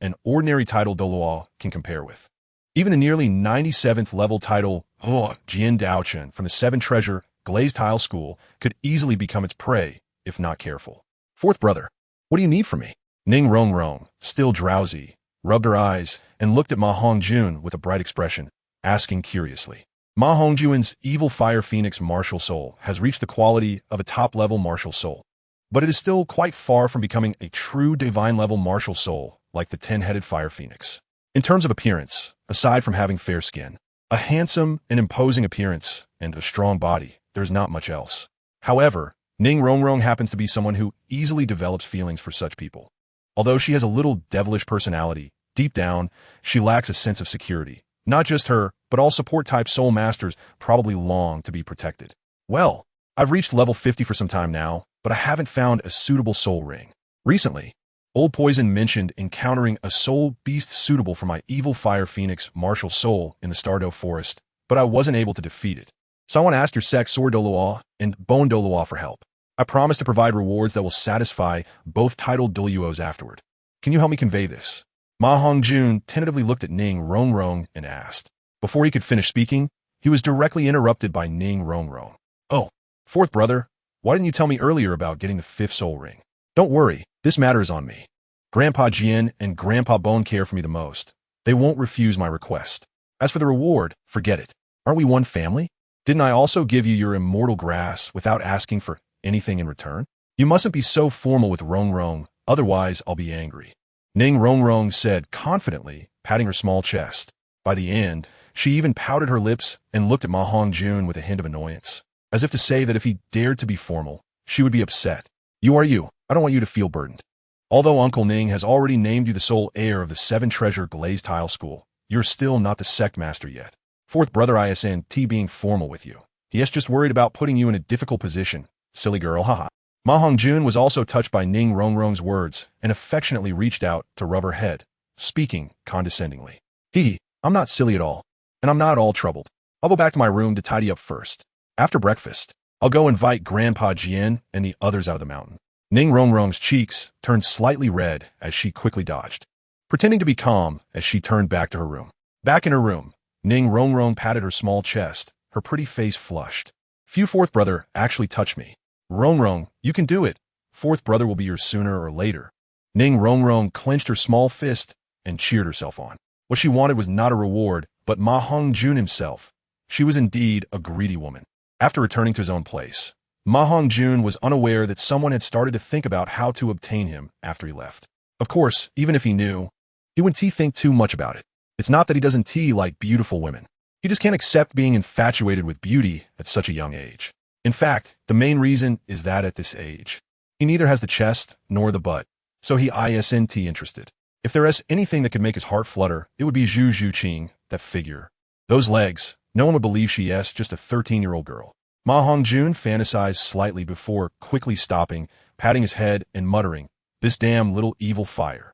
an ordinary title Douluo can compare with. Even the nearly 97th level title Jian Daochen from the Seven Treasure Glazed Tile School could easily become its prey if not careful. Fourth brother, what do you need from me? Ning Rongrong, still drowsy, rubbed her eyes and looked at MaHongjun with a bright expression, asking curiously. MaHongjun's evil fire phoenix martial soul has reached the quality of a top-level martial soul, but it is still quite far from becoming a true divine-level martial soul like the 10-headed fire phoenix. In terms of appearance, aside from having fair skin, a handsome and imposing appearance, and a strong body, there's not much else. However, Ning Rongrong happens to be someone who easily develops feelings for such people. Although she has a little devilish personality, deep down, she lacks a sense of security. Not just her, but all support-type soul masters probably long to be protected. Well, I've reached level 50 for some time now, but I haven't found a suitable soul ring. Recently, Old Poison mentioned encountering a soul beast suitable for my evil fire phoenix martial soul in the Stardow Forest, but I wasn't able to defeat it. So I want to ask your sect Sword Douluo and Bone Douluo for help. I promise to provide rewards that will satisfy both titled Douluos afterward. Can you help me convey this? MaHongjun tentatively looked at Ning Rongrong and asked. Before he could finish speaking, he was directly interrupted by Ning Rongrong. Oh, fourth brother, why didn't you tell me earlier about getting the fifth soul ring? Don't worry, this matter is on me. Grandpa Jian and Grandpa Bone care for me the most. They won't refuse my request. As for the reward, forget it. Aren't we one family? Didn't I also give you your immortal grass without asking for anything in return? You mustn't be so formal with Rongrong, otherwise I'll be angry. Ning Rongrong said confidently, patting her small chest. By the end, she even pouted her lips and looked at MaHongjun with a hint of annoyance, as if to say that if he dared to be formal, she would be upset. You are you. I don't want you to feel burdened. Although Uncle Ning has already named you the sole heir of the Seven Treasure Glazed Tile School, you're still not the sect master yet. Fourth brother ISNT being formal with you. He is just worried about putting you in a difficult position. Silly girl, haha. MaHongjun was also touched by Ning Rongrong's words and affectionately reached out to rub her head, speaking condescendingly. I'm not silly at all, and I'm not all troubled. I'll go back to my room to tidy up first. After breakfast, I'll go invite Grandpa Jian and the others out of the mountain. Ning Rongrong's cheeks turned slightly red as she quickly dodged, pretending to be calm as she turned back to her room. Back in her room, Ning Rongrong patted her small chest, her pretty face flushed. Few fourth brother actually touched me. Rongrong, you can do it. Fourth brother will be yours sooner or later. Ning Rongrong clenched her small fist and cheered herself on. What she wanted was not a reward, but MaHongjun himself. She was indeed a greedy woman. After returning to his own place, MaHongjun was unaware that someone had started to think about how to obtain him after he left. Of course, even if he knew, he wouldn't think too much about it. It's not that he doesn't like beautiful women. He just can't accept being infatuated with beauty at such a young age. In fact, the main reason is that at this age, he neither has the chest nor the butt, so he isn't interested. If there is anything that could make his heart flutter, it would be Zhu Zhuqing, that figure. Those legs, no one would believe she is just a 13-year-old girl. MaHongjun fantasized slightly before quickly stopping, patting his head and muttering, "This damn little evil fire."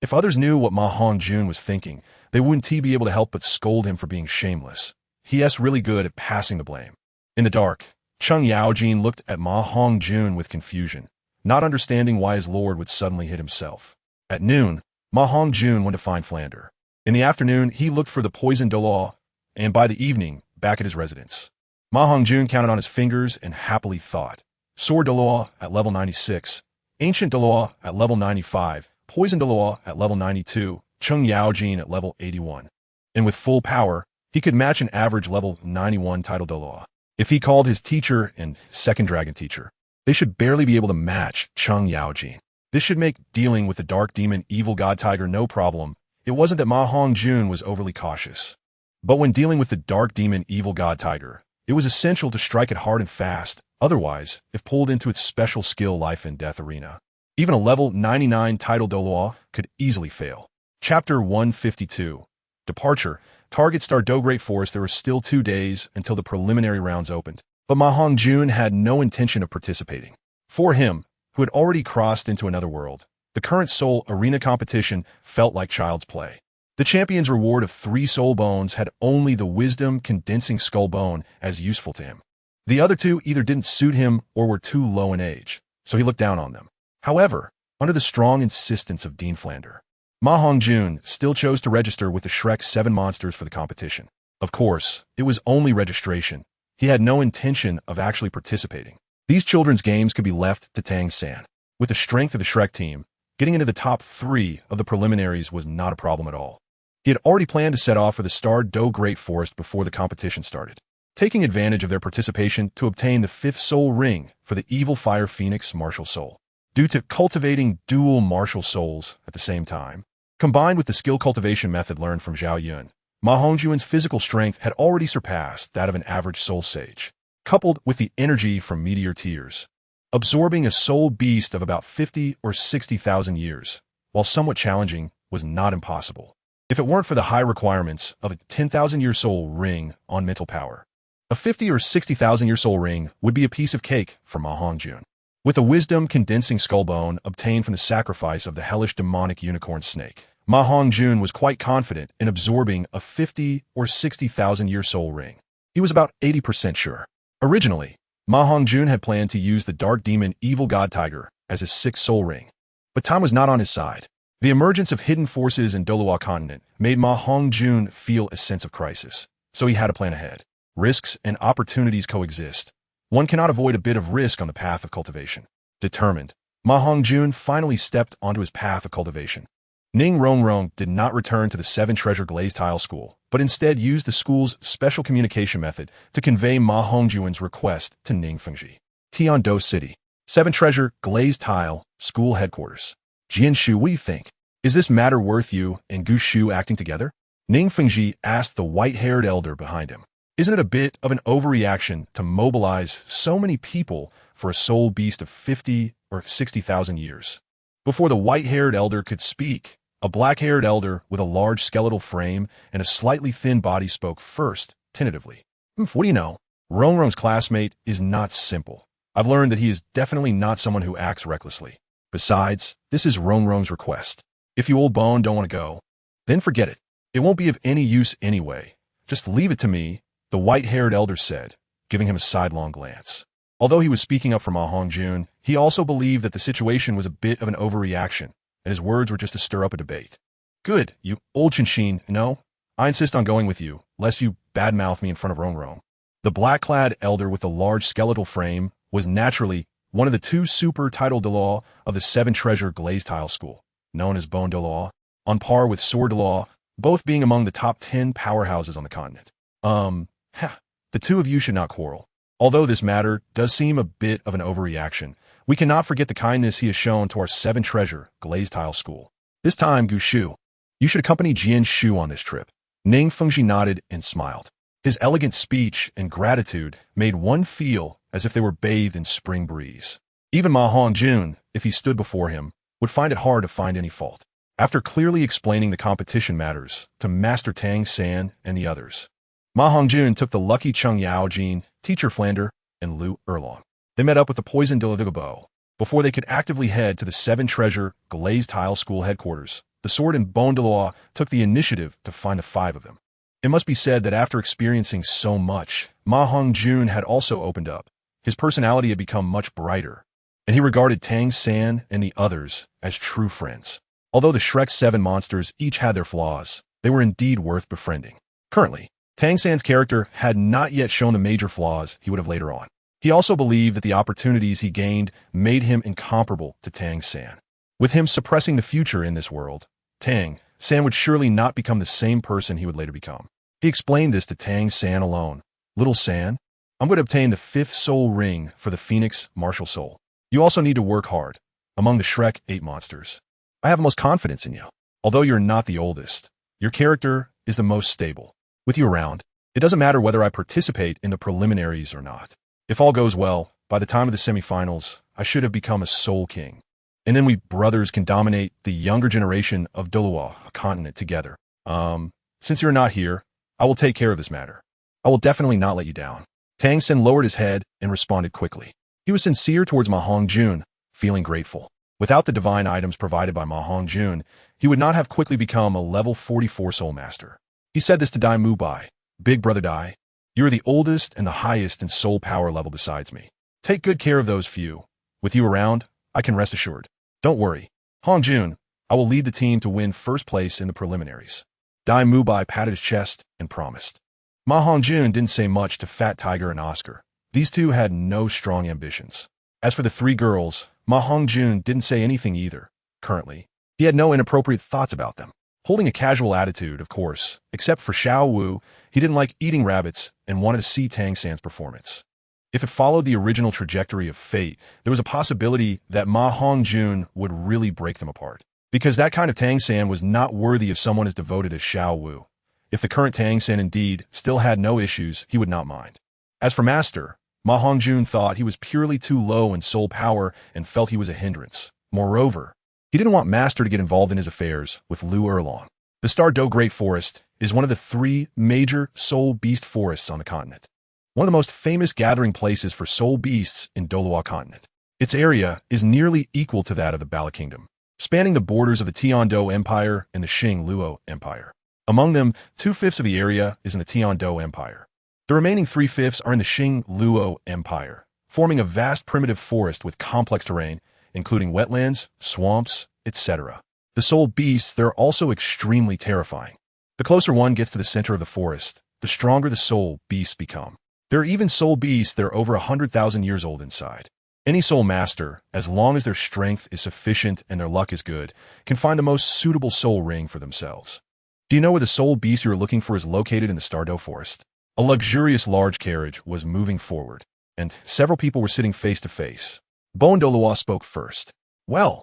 If others knew what MaHongjun was thinking, they wouldn't be able to help but scold him for being shameless. He is really good at passing the blame. In the dark, Cheng Yaojin looked at MaHongjun with confusion, not understanding why his lord would suddenly hit himself. At noon, MaHongjun went to find Flander. In the afternoon, he looked for the poison Douluo, and by the evening, back at his residence. MaHongjun counted on his fingers and happily thought. Sword Douluo at level 96, Ancient Douluo at level 95, Poison Douluo at level 92, Cheng Yaojin at level 81. And with full power, He could match an average level 91 title Douluo. If he called his teacher and second dragon teacher, they should barely be able to match Chung Yaojin. This should make dealing with the dark demon evil god tiger no problem. It wasn't that MaHongjun was overly cautious. But when dealing with the dark demon evil god tiger, it was essential to strike it hard and fast. Otherwise, if pulled into its special skill life and death arena, even a level 99 title Douluo could easily fail. Chapter 152. Departure. Target Star Do Great Forest. There were still 2 days until the preliminary rounds opened, but MaHongjun had no intention of participating. For him, who had already crossed into another world, the current soul arena competition felt like child's play. The champion's reward of 3 soul bones had only the wisdom condensing skull bone as useful to him. The other 2 either didn't suit him or were too low in age, so he looked down on them. However, under the strong insistence of Dean Flander, MaHongjun still chose to register with the Shrek 7 monsters for the competition. Of course, it was only registration. He had no intention of actually participating. These children's games could be left to Tang San. With the strength of the Shrek team, getting into the top 3 of the preliminaries was not a problem at all. He had already planned to set off for the Star Do Great Forest before the competition started, taking advantage of their participation to obtain the 5th soul ring for the evil fire phoenix martial soul. Due to cultivating dual martial souls at the same time, combined with the skill cultivation method learned from Zhao Yun, MaHongjun's physical strength had already surpassed that of an average soul sage, coupled with the energy from meteor tears. Absorbing a soul beast of about 50 or 60,000 years, while somewhat challenging, was not impossible, if it weren't for the high requirements of a 10,000-year soul ring on mental power. A 50 or 60,000-year soul ring would be a piece of cake for MaHongjun. With a wisdom condensing skull bone obtained from the sacrifice of the hellish demonic unicorn snake, MaHongjun was quite confident in absorbing a 50 or 60,000-year soul ring. He was about 80% sure. Originally, MaHongjun had planned to use the dark demon evil god tiger as his 6th soul ring, but time was not on his side. The emergence of hidden forces in Douluo continent made MaHongjun feel a sense of crisis, so he had to plan ahead. Risks and opportunities coexist. One cannot avoid a bit of risk on the path of cultivation. Determined, MaHongjun finally stepped onto his path of cultivation. Ning Rongrong did not return to the 7 Treasure Glazed Tile School, but instead used the school's special communication method to convey MaHongjun's request to Ning Fengji. Tiando City, 7 Treasure Glazed Tile School Headquarters. Jianshu, what do you think? Is this matter worth you and Gu Shu acting together? Ning Fengji asked the white-haired elder behind him. Isn't it a bit of an overreaction to mobilize so many people for a soul beast of 50 or 60,000 years? Before the white-haired elder could speak, a black-haired elder with a large skeletal frame and a slightly thin body spoke first, tentatively. What do you know? Rongrong's classmate is not simple. I've learned that he is definitely not someone who acts recklessly. Besides, this is Rongrong's request. If you old bone don't want to go, then forget it. It won't be of any use anyway. Just leave it to me, the white-haired elder said, giving him a sidelong glance. Although he was speaking up for MaHongjun, he also believed that the situation was a bit of an overreaction, and his words were just to stir up a debate. Good, you old Chinshin, no? I insist on going with you, lest you badmouth me in front of Rongrong. The black-clad elder with the large skeletal frame was naturally one of the 2 super title Douluo of the 7 Treasure Glazed Tile School, known as Bone Douluo, on par with Sword Douluo, both being among the top 10 powerhouses on the continent. The 2 of you should not quarrel. Although this matter does seem a bit of an overreaction, we cannot forget the kindness he has shown to our 7 Treasure Glazed Tile School. This time, Gu Shu, you should accompany Jian Shu on this trip. Ning Fengji nodded and smiled. His elegant speech and gratitude made one feel as if they were bathed in spring breeze. Even MaHongjun, if he stood before him, would find it hard to find any fault. After clearly explaining the competition matters to Master Tang San and the others, MaHongjun took the lucky Chung Yaojin, Teacher Flander, and Lu Erlong. They met up with the poisoned Diligabo. Before they could actively head to the 7 Treasure Glazed Tile School headquarters, the Sword and Bone Douluo took the initiative to find the 5 of them. It must be said that after experiencing so much, MaHongjun had also opened up. His personality had become much brighter, and he regarded Tang San and the others as true friends. Although the Shrek 7 monsters each had their flaws, they were indeed worth befriending. Currently, Tang San's character had not yet shown the major flaws he would have later on. He also believed that the opportunities he gained made him incomparable to Tang San. With him suppressing the future in this world, Tang San would surely not become the same person he would later become. He explained this to Tang San alone. Little San, I'm going to obtain the 5th soul ring for the Phoenix martial soul. You also need to work hard. Among the Shrek 8 monsters, I have most confidence in you. Although you're not the oldest, your character is the most stable. With you around, it doesn't matter whether I participate in the preliminaries or not. If all goes well, by the time of the semifinals, I should have become a soul king. And then we brothers can dominate the younger generation of Douluo, a continent, together. Since you're not here, I will take care of this matter. I will definitely not let you down. Tang San lowered his head and responded quickly. He was sincere towards MaHongjun, feeling grateful. Without the divine items provided by MaHongjun, he would not have quickly become a level 44 soul master. He said this to Dai Mubai. Big brother Dai, you are the oldest and the highest in soul power level besides me. Take good care of those few. With you around, I can rest assured. Don't worry. Hongjun, I will lead the team to win first place in the preliminaries. Dai Mubai patted his chest and promised. MaHongjun didn't say much to Fat Tiger and Oscar. These two had no strong ambitions. As for the 3 girls, MaHongjun didn't say anything either. Currently, he had no inappropriate thoughts about them. Holding a casual attitude, of course, except for Xiao Wu, he didn't like eating rabbits and wanted to see Tang San's performance. If it followed the original trajectory of fate, there was a possibility that MaHongjun would really break them apart. Because that kind of Tang San was not worthy of someone as devoted as Xiao Wu. If the current Tang San indeed still had no issues, he would not mind. As for Master, MaHongjun thought he was purely too low in soul power and felt he was a hindrance. Moreover, he didn't want Master to get involved in his affairs with Lu Erlong. The Stardew Great Forest is one of the 3 major soul beast forests on the continent. One of the most famous gathering places for soul beasts in Douluo continent. Its area is nearly equal to that of the Bala Kingdom, spanning the borders of the Tiando Empire and the Xing Luo Empire. Among them, 2/5 of the area is in the Tiando Empire. The remaining 3/5 are in the Xing Luo Empire, forming a vast primitive forest with complex terrain, including wetlands, swamps, etc. The soul beasts there are also extremely terrifying. The closer one gets to the center of the forest, the stronger the soul beasts become. There are even soul beasts that are over 100,000 years old inside. Any soul master, as long as their strength is sufficient and their luck is good, can find the most suitable soul ring for themselves. Do you know where the soul beast you're looking for is located in the Stardew Forest? A luxurious large carriage was moving forward, and several people were sitting face to face. Bon Douluo spoke first. Well,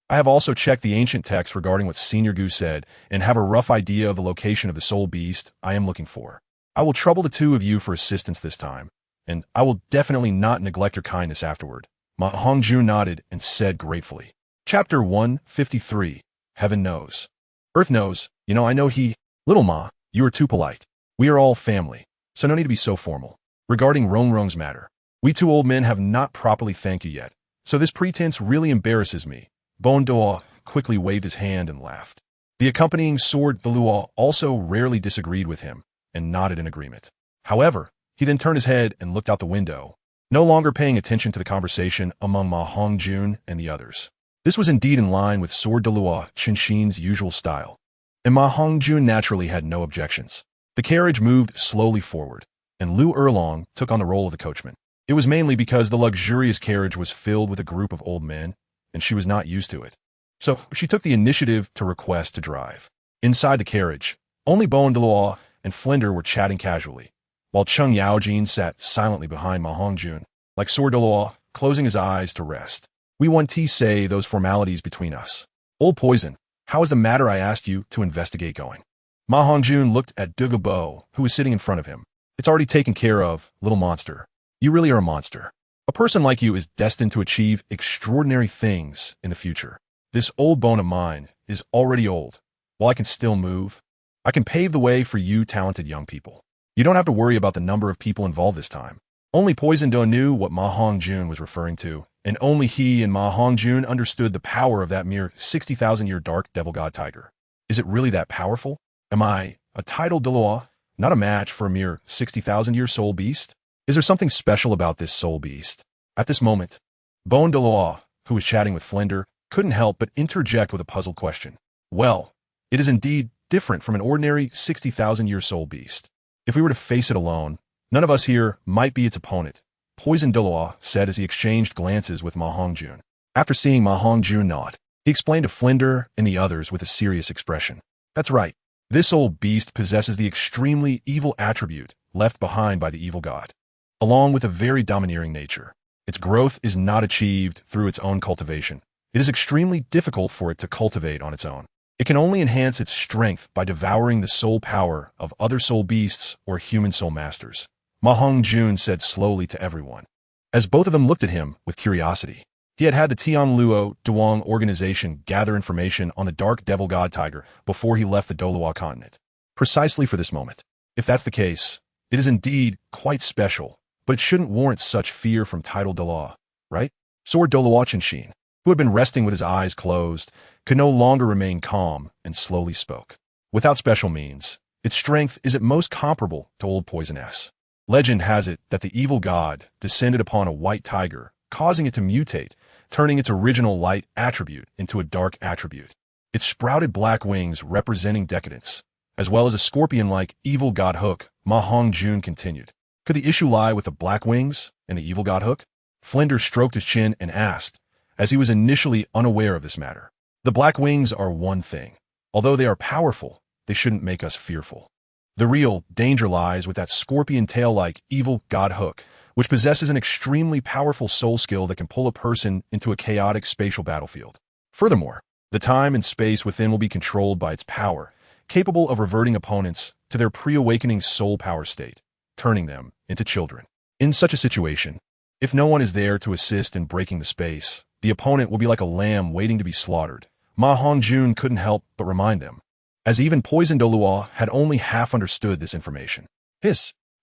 I have also checked the ancient text regarding what Senior Gu said and have a rough idea of the location of the soul beast I am looking for. I will trouble the 2 of you for assistance this time, and I will definitely not neglect your kindness afterward. MaHongjun nodded and said gratefully. Chapter 153. Heaven knows. Earth knows. I know he... Little Ma, you are too polite. We are all family, so no need to be so formal. Regarding Rongrong's matter, we 2 old men have not properly thanked you yet, so this pretense really embarrasses me. Bon Douluo quickly waved his hand and laughed. The accompanying sword Dalu also rarely disagreed with him and nodded in agreement. However, he then turned his head and looked out the window, no longer paying attention to the conversation among MaHongjun and the others. This was indeed in line with Sword Daluo Qinshin's usual style, and MaHongjun naturally had no objections. The carriage moved slowly forward, and Lu Erlong took on the role of the coachman. It was mainly because the luxurious carriage was filled with a group of old men, and she was not used to it. So she took the initiative to request to drive. Inside the carriage, only Bon Douluo and Flinder were chatting casually, while Chung Yaojin sat silently behind MaHongjun, like Sword Daluo, closing his eyes to rest. We want to say those formalities between us. Old Poison, how is the matter I asked you to investigate going? MaHongjun looked at Douluo, who was sitting in front of him. It's already taken care of, little monster. You really are a monster. A person like you is destined to achieve extraordinary things in the future. This old bone of mine is already old. While I can still move, I can pave the way for you talented young people. You don't have to worry about the number of people involved this time. Only Poison Do knew what MaHongjun was referring to, and only he and MaHongjun understood the power of that mere 60,000-year dark devil god tiger. Is it really that powerful? Am I, a titled Daluo, not a match for a mere 60,000-year soul beast? Is there something special about this soul beast? At this moment, Bon Douluo, who was chatting with Flinder, couldn't help but interject with a puzzled question. Well, it is indeed different from an ordinary 60,000-year soul beast. If we were to face it alone, none of us here might be its opponent, Poison Douluo said as he exchanged glances with MaHongjun. After seeing MaHongjun nod, he explained to Flinder and the others with a serious expression. That's right. This old beast possesses the extremely evil attribute left behind by the evil god, along with a very domineering nature. Its growth is not achieved through its own cultivation. It is extremely difficult for it to cultivate on its own. It can only enhance its strength by devouring the soul power of other soul beasts or human soul masters, MaHongjun said slowly to everyone, as both of them looked at him with curiosity. He had had the Tianluo Duong organization gather information on the dark devil god tiger before he left the Douluo continent, precisely for this moment. If that's the case, it is indeed quite special, but it shouldn't warrant such fear from title Dalu, right? Sword Douluo Chenshin, who had been resting with his eyes closed, could no longer remain calm and slowly spoke. Without special means, its strength is at most comparable to old poisoness. Legend has it that the evil god descended upon a white tiger, causing it to mutate, turning its original light attribute into a dark attribute. It sprouted black wings representing decadence, as well as a scorpion-like evil god hook, MaHongjun continued. Could the issue lie with the black wings and the evil god hook? Flinder stroked his chin and asked, as he was initially unaware of this matter. The black wings are one thing. Although they are powerful, they shouldn't make us fearful. The real danger lies with that scorpion tail-like evil god hook, which possesses an extremely powerful soul skill that can pull a person into a chaotic spatial battlefield. Furthermore, the time and space within will be controlled by its power, capable of reverting opponents to their pre-awakening soul power state, turning them into children. In such a situation, if no one is there to assist in breaking the space, the opponent will be like a lamb waiting to be slaughtered. MaHongjun couldn't help but remind them, as even Poison Douluo had only half understood this information.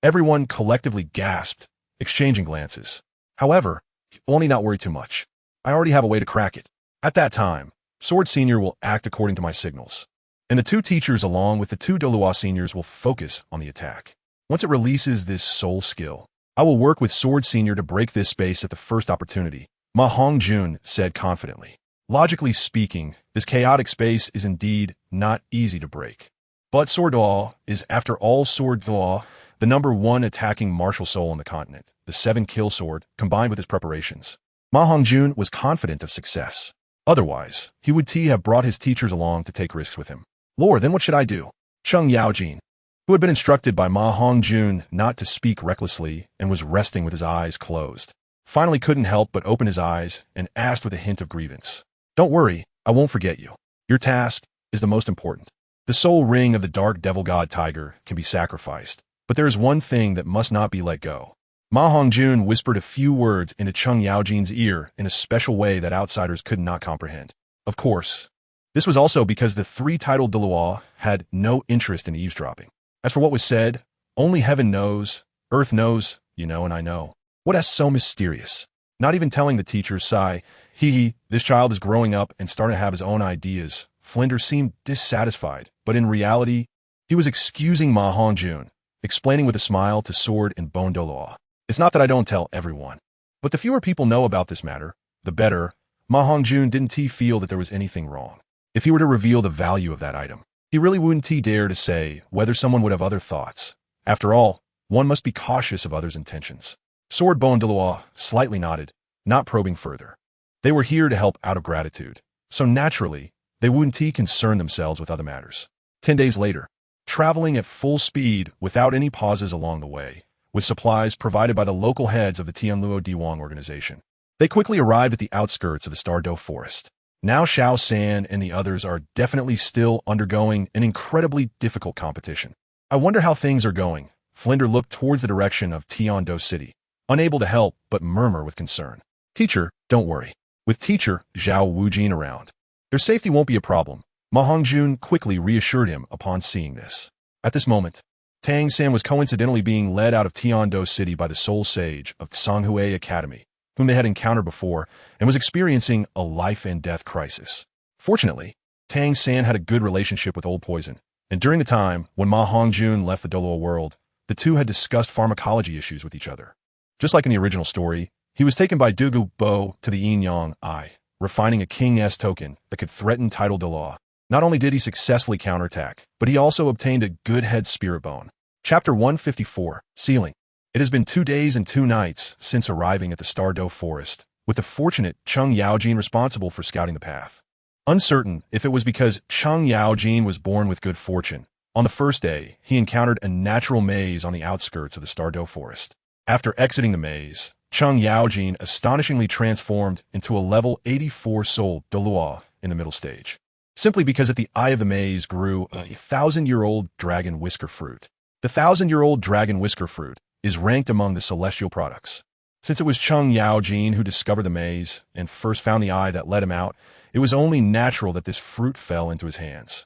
Everyone collectively gasped, exchanging glances. However, only not worry too much. I already have a way to crack it. At that time, Sword Senior will act according to my signals, and the two teachers along with the two Douluo seniors will focus on the attack. Once it releases this soul skill, I will work with Sword Senior to break this space at the first opportunity, MaHongjun said confidently. Logically speaking, this chaotic space is indeed not easy to break. But Sword Duo is, after all, Sword Duo, the #1 attacking martial soul on the continent, the 7-kill sword, combined with his preparations. MaHongjun was confident of success. Otherwise, he would have brought his teachers along to take risks with him. Lord, then what should I do? Cheng Yaojin, who had been instructed by MaHongjun not to speak recklessly and was resting with his eyes closed, finally couldn't help but open his eyes and asked with a hint of grievance. Don't worry, I won't forget you. Your task is the most important. The soul ring of the dark devil god tiger can be sacrificed, but there is one thing that must not be let go. MaHongjun whispered a few words into Cheng Yaojin's ear in a special way that outsiders could not comprehend. Of course, this was also because the three-titled Dalu had no interest in eavesdropping. As for what was said, only heaven knows, earth knows, you know, and I know. What is so mysterious? Not even telling the teachers, sigh, this child is growing up and starting to have his own ideas. Flinder seemed dissatisfied, but in reality, he was excusing MaHongjun, explaining with a smile to Sword and Bone Douluo. It's not that I don't tell everyone, but the fewer people know about this matter, the better. MaHongjun didn't feel that there was anything wrong. If he were to reveal the value of that item, he really wouldn't dare to say whether someone would have other thoughts. After all, one must be cautious of others' intentions. Sword Bone Douluo slightly nodded, not probing further. They were here to help out of gratitude, so naturally, they wouldn't concern themselves with other matters. 10 days later, traveling at full speed without any pauses along the way, with supplies provided by the local heads of the Tianluo Diwang organization, they quickly arrived at the outskirts of the Stardo forest. Now Xiao San and the others are definitely still undergoing an incredibly difficult competition. I wonder how things are going. Flinder looked towards the direction of Tiando City, unable to help but murmur with concern. Teacher, don't worry. With teacher Zhao Wujin around, their safety won't be a problem. MaHongjun quickly reassured him upon seeing this. At this moment, Tang San was coincidentally being led out of Tiando City by the Soul Sage of Songhui Academy, whom they had encountered before, and was experiencing a life-and-death crisis. Fortunately, Tang San had a good relationship with Old Poison, and during the time when MaHongjun left the Douluo world, the two had discussed pharmacology issues with each other. Just like in the original story, he was taken by Dugu Bo to the Yin Yang Eye, refining a King-S token that could threaten title Dalu. Not only did he successfully counterattack, but he also obtained a good head spirit bone. Chapter 154, Sealing. It has been 2 days and 2 nights since arriving at the Stardo Forest, with the fortunate Cheng Yaojin responsible for scouting the path. Uncertain if it was because Cheng Yaojin was born with good fortune, On the first day, he encountered a natural maze on the outskirts of the Stardow forest. After exiting the maze, Chung Yaojin astonishingly transformed into a level 84 soul Douluo in the middle stage, simply because at the eye of the maze grew a 1,000-year-old dragon whisker fruit. The 1,000-year-old dragon whisker fruit is ranked among the celestial products. Since it was Chung Yaojin who discovered the maze and first found the eye that led him out, it was only natural that this fruit fell into his hands.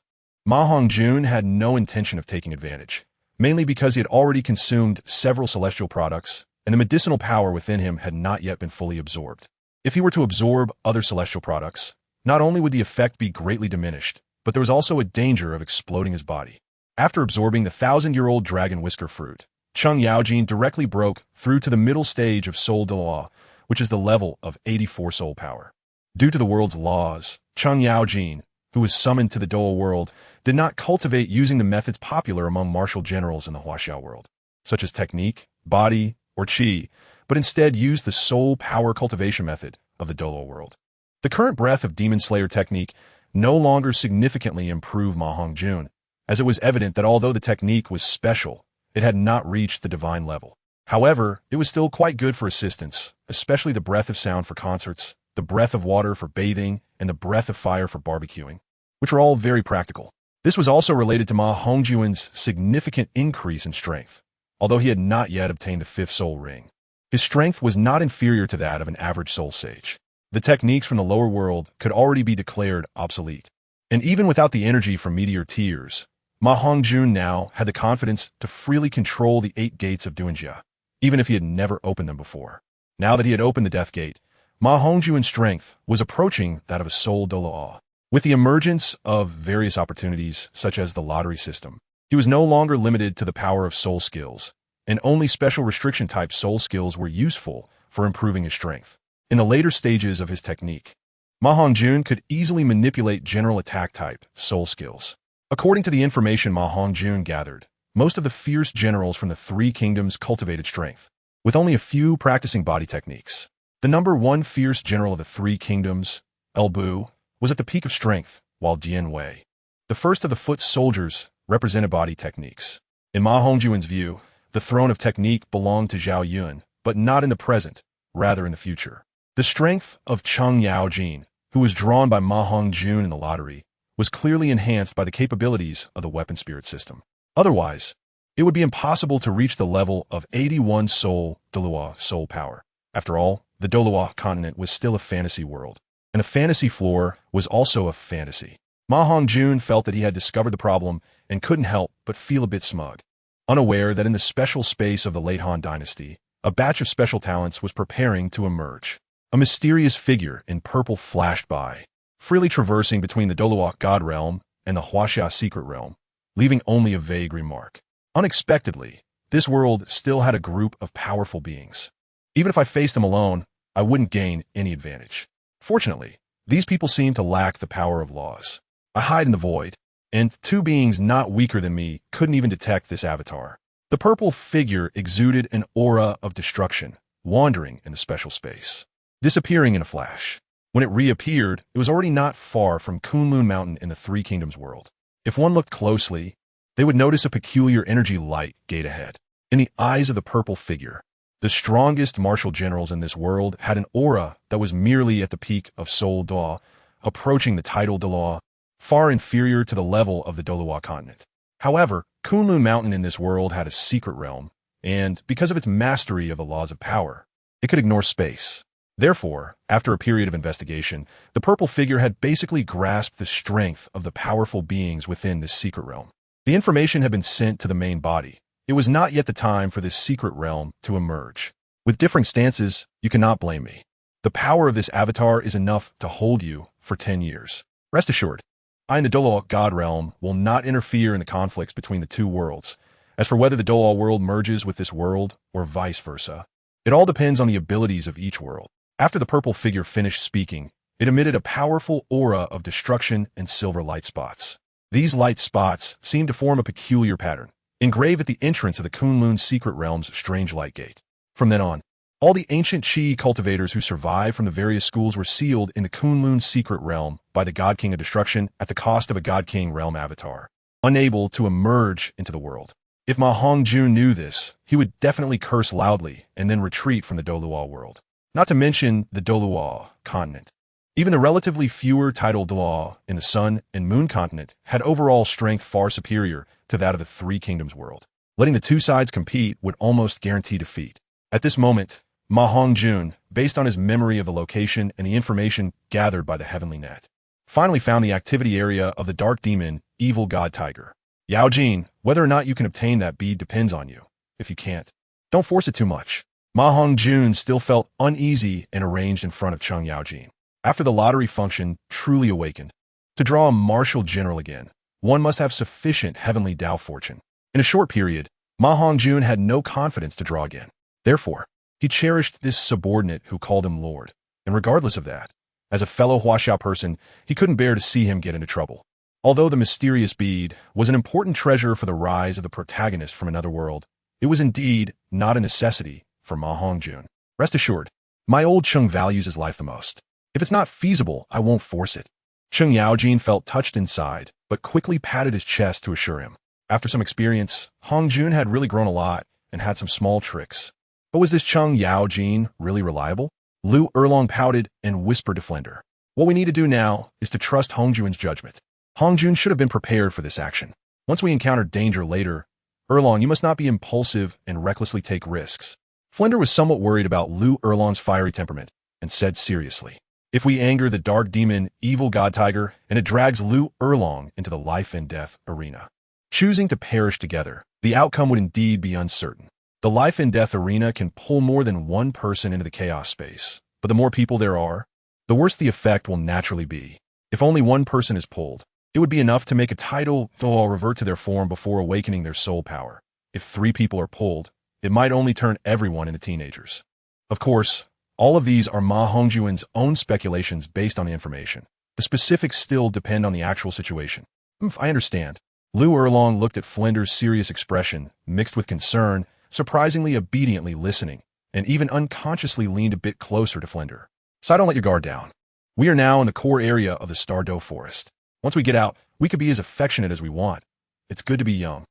MaHongjun had no intention of taking advantage, mainly because he had already consumed several celestial products, and the medicinal power within him had not yet been fully absorbed. If he were to absorb other celestial products, not only would the effect be greatly diminished, but there was also a danger of exploding his body. After absorbing the 1,000-year-old dragon whisker fruit, Chung Yaojin directly broke through to the middle stage of Soul Douluo, which is the level of 84 soul power. Due to the world's laws, Chung Yaojin, who was summoned to the Douluo world, did not cultivate using the methods popular among martial generals in the Huaxiao world, such as technique, body, or qi, but instead used the soul power cultivation method of the Douluo world. The current breath of Demon Slayer technique no longer significantly improved MaHongjun, as it was evident that although the technique was special, it had not reached the divine level. However, it was still quite good for assistance, especially the breath of sound for concerts, the breath of water for bathing, and the breath of fire for barbecuing, which were all very practical. This was also related to MaHongjun's significant increase in strength, although he had not yet obtained the 5th soul ring. His strength was not inferior to that of an average soul sage. The techniques from the lower world could already be declared obsolete. And even without the energy from meteor tears, MaHongjun now had the confidence to freely control the 8 gates of Duanjia, even if he had never opened them before. Now that he had opened the Death Gate, MaHongjun's strength was approaching that of a soul Douluo. With the emergence of various opportunities, such as the lottery system, he was no longer limited to the power of soul skills, and only special restriction-type soul skills were useful for improving his strength. In the later stages of his technique, MaHongjun could easily manipulate general attack-type soul skills. According to the information MaHongjun gathered, most of the fierce generals from the 3 kingdoms cultivated strength, with only a few practicing body techniques. The number 1 fierce general of the 3 kingdoms, Elbu, was at the peak of strength, while Dian Wei, the first of the foot soldiers, represented body techniques. In MaHongjun's view, the throne of technique belonged to Zhao Yun, but not in the present, rather in the future. The strength of Chung Yaojin, who was drawn by MaHongjun in the lottery, was clearly enhanced by the capabilities of the weapon spirit system. Otherwise, it would be impossible to reach the level of 81 soul Douluo soul power. After all, the Douluo continent was still a fantasy world, and a fantasy floor was also a fantasy. MaHongjun felt that he had discovered the problem and couldn't help but feel a bit smug, unaware that in the special space of the late Han dynasty, a batch of special talents was preparing to emerge. A mysterious figure in purple flashed by, freely traversing between the Douluo God Realm and the Huaxia Secret Realm, leaving only a vague remark. Unexpectedly, this world still had a group of powerful beings. Even if I faced them alone, I wouldn't gain any advantage. Fortunately, these people seemed to lack the power of laws. I hide in the void, and 2 beings not weaker than me couldn't even detect this avatar. The purple figure exuded an aura of destruction, wandering in the special space, disappearing in a flash. When it reappeared, it was already not far from Kunlun Mountain in the 3 Kingdoms world. If one looked closely, they would notice a peculiar energy light gate ahead. In the eyes of the purple figure, the strongest martial generals in this world had an aura that was merely at the peak of Soul Douluo, approaching the title Douluo, far inferior to the level of the Douluo continent. However, Kunlun Mountain in this world had a secret realm, and because of its mastery of the laws of power, it could ignore space. Therefore, after a period of investigation, the purple figure had basically grasped the strength of the powerful beings within this secret realm. The information had been sent to the main body. It was not yet the time for this secret realm to emerge. With differing stances, you cannot blame me. The power of this avatar is enough to hold you for 10 years. Rest assured, I in the Douluo God Realm will not interfere in the conflicts between the 2 worlds. As for whether the Douluo world merges with this world, or vice versa, it all depends on the abilities of each world. After the purple figure finished speaking, it emitted a powerful aura of destruction and silver light spots. These light spots seemed to form a peculiar pattern, engraved at the entrance of the Kunlun Secret Realm's strange light gate. From then on, all the ancient Qi cultivators who survived from the various schools were sealed in the Kunlun Secret Realm by the God King of Destruction at the cost of a God King realm avatar. unable to emerge into the world. If MaHongjun knew this, he would definitely curse loudly and then retreat from the Douluo world. Not to mention the Douluo continent. Even the relatively fewer tidal Dalu in the Sun and Moon continent had overall strength far superior to that of the Three Kingdoms world. Letting the two sides compete would almost guarantee defeat. At this moment, MaHongjun, based on his memory of the location and the information gathered by the Heavenly Net, finally found the activity area of the Dark Demon, Evil God Tiger. Yaojin, whether or not you can obtain that bead depends on you. If you can't, don't force it too much. MaHongjun still felt uneasy and arranged in front of Chung Yaojin. After the lottery function truly awakened, to draw a martial general again, one must have sufficient heavenly Dao fortune. In a short period, MaHongjun had no confidence to draw again. Therefore, he cherished this subordinate who called him Lord, and regardless of that, as a fellow Huaxiao person, he couldn't bear to see him get into trouble. Although the mysterious bead was an important treasure for the rise of the protagonist from another world, it was indeed not a necessity for MaHongjun. Rest assured, my old Chung values his life the most. If it's not feasible, I won't force it. Chung Yaojin felt touched inside, but quickly patted his chest to assure him. After some experience, Hongjun had really grown a lot and had some small tricks. But was this Chung Yaojin really reliable? Lu Erlong pouted and whispered to Flender. What we need to do now is to trust Hongjun's judgment. Hongjun should have been prepared for this action. Once we encounter danger later, Erlong, you must not be impulsive and recklessly take risks. Flender was somewhat worried about Lu Erlong's fiery temperament and said seriously, if we anger the Dark Demon, Evil God Tiger, and it drags Lu Erlong into the life and death arena, choosing to perish together, the outcome would indeed be uncertain. The life and death arena can pull more than one person into the chaos space, but the more people there are, the worse the effect will naturally be. If only one person is pulled, it would be enough to make a tidal Dalu revert to their form before awakening their soul power. If 3 people are pulled, it might only turn everyone into teenagers. Of course, all of these are MaHongjun's own speculations based on the information. The specifics still depend on the actual situation. I understand. Lu Erlong looked at Flender's serious expression, mixed with concern, surprisingly obediently listening, and even unconsciously leaned a bit closer to Flender. So don't let your guard down. We are now in the core area of the Stardow Forest. Once we get out, we could be as affectionate as we want. It's good to be young.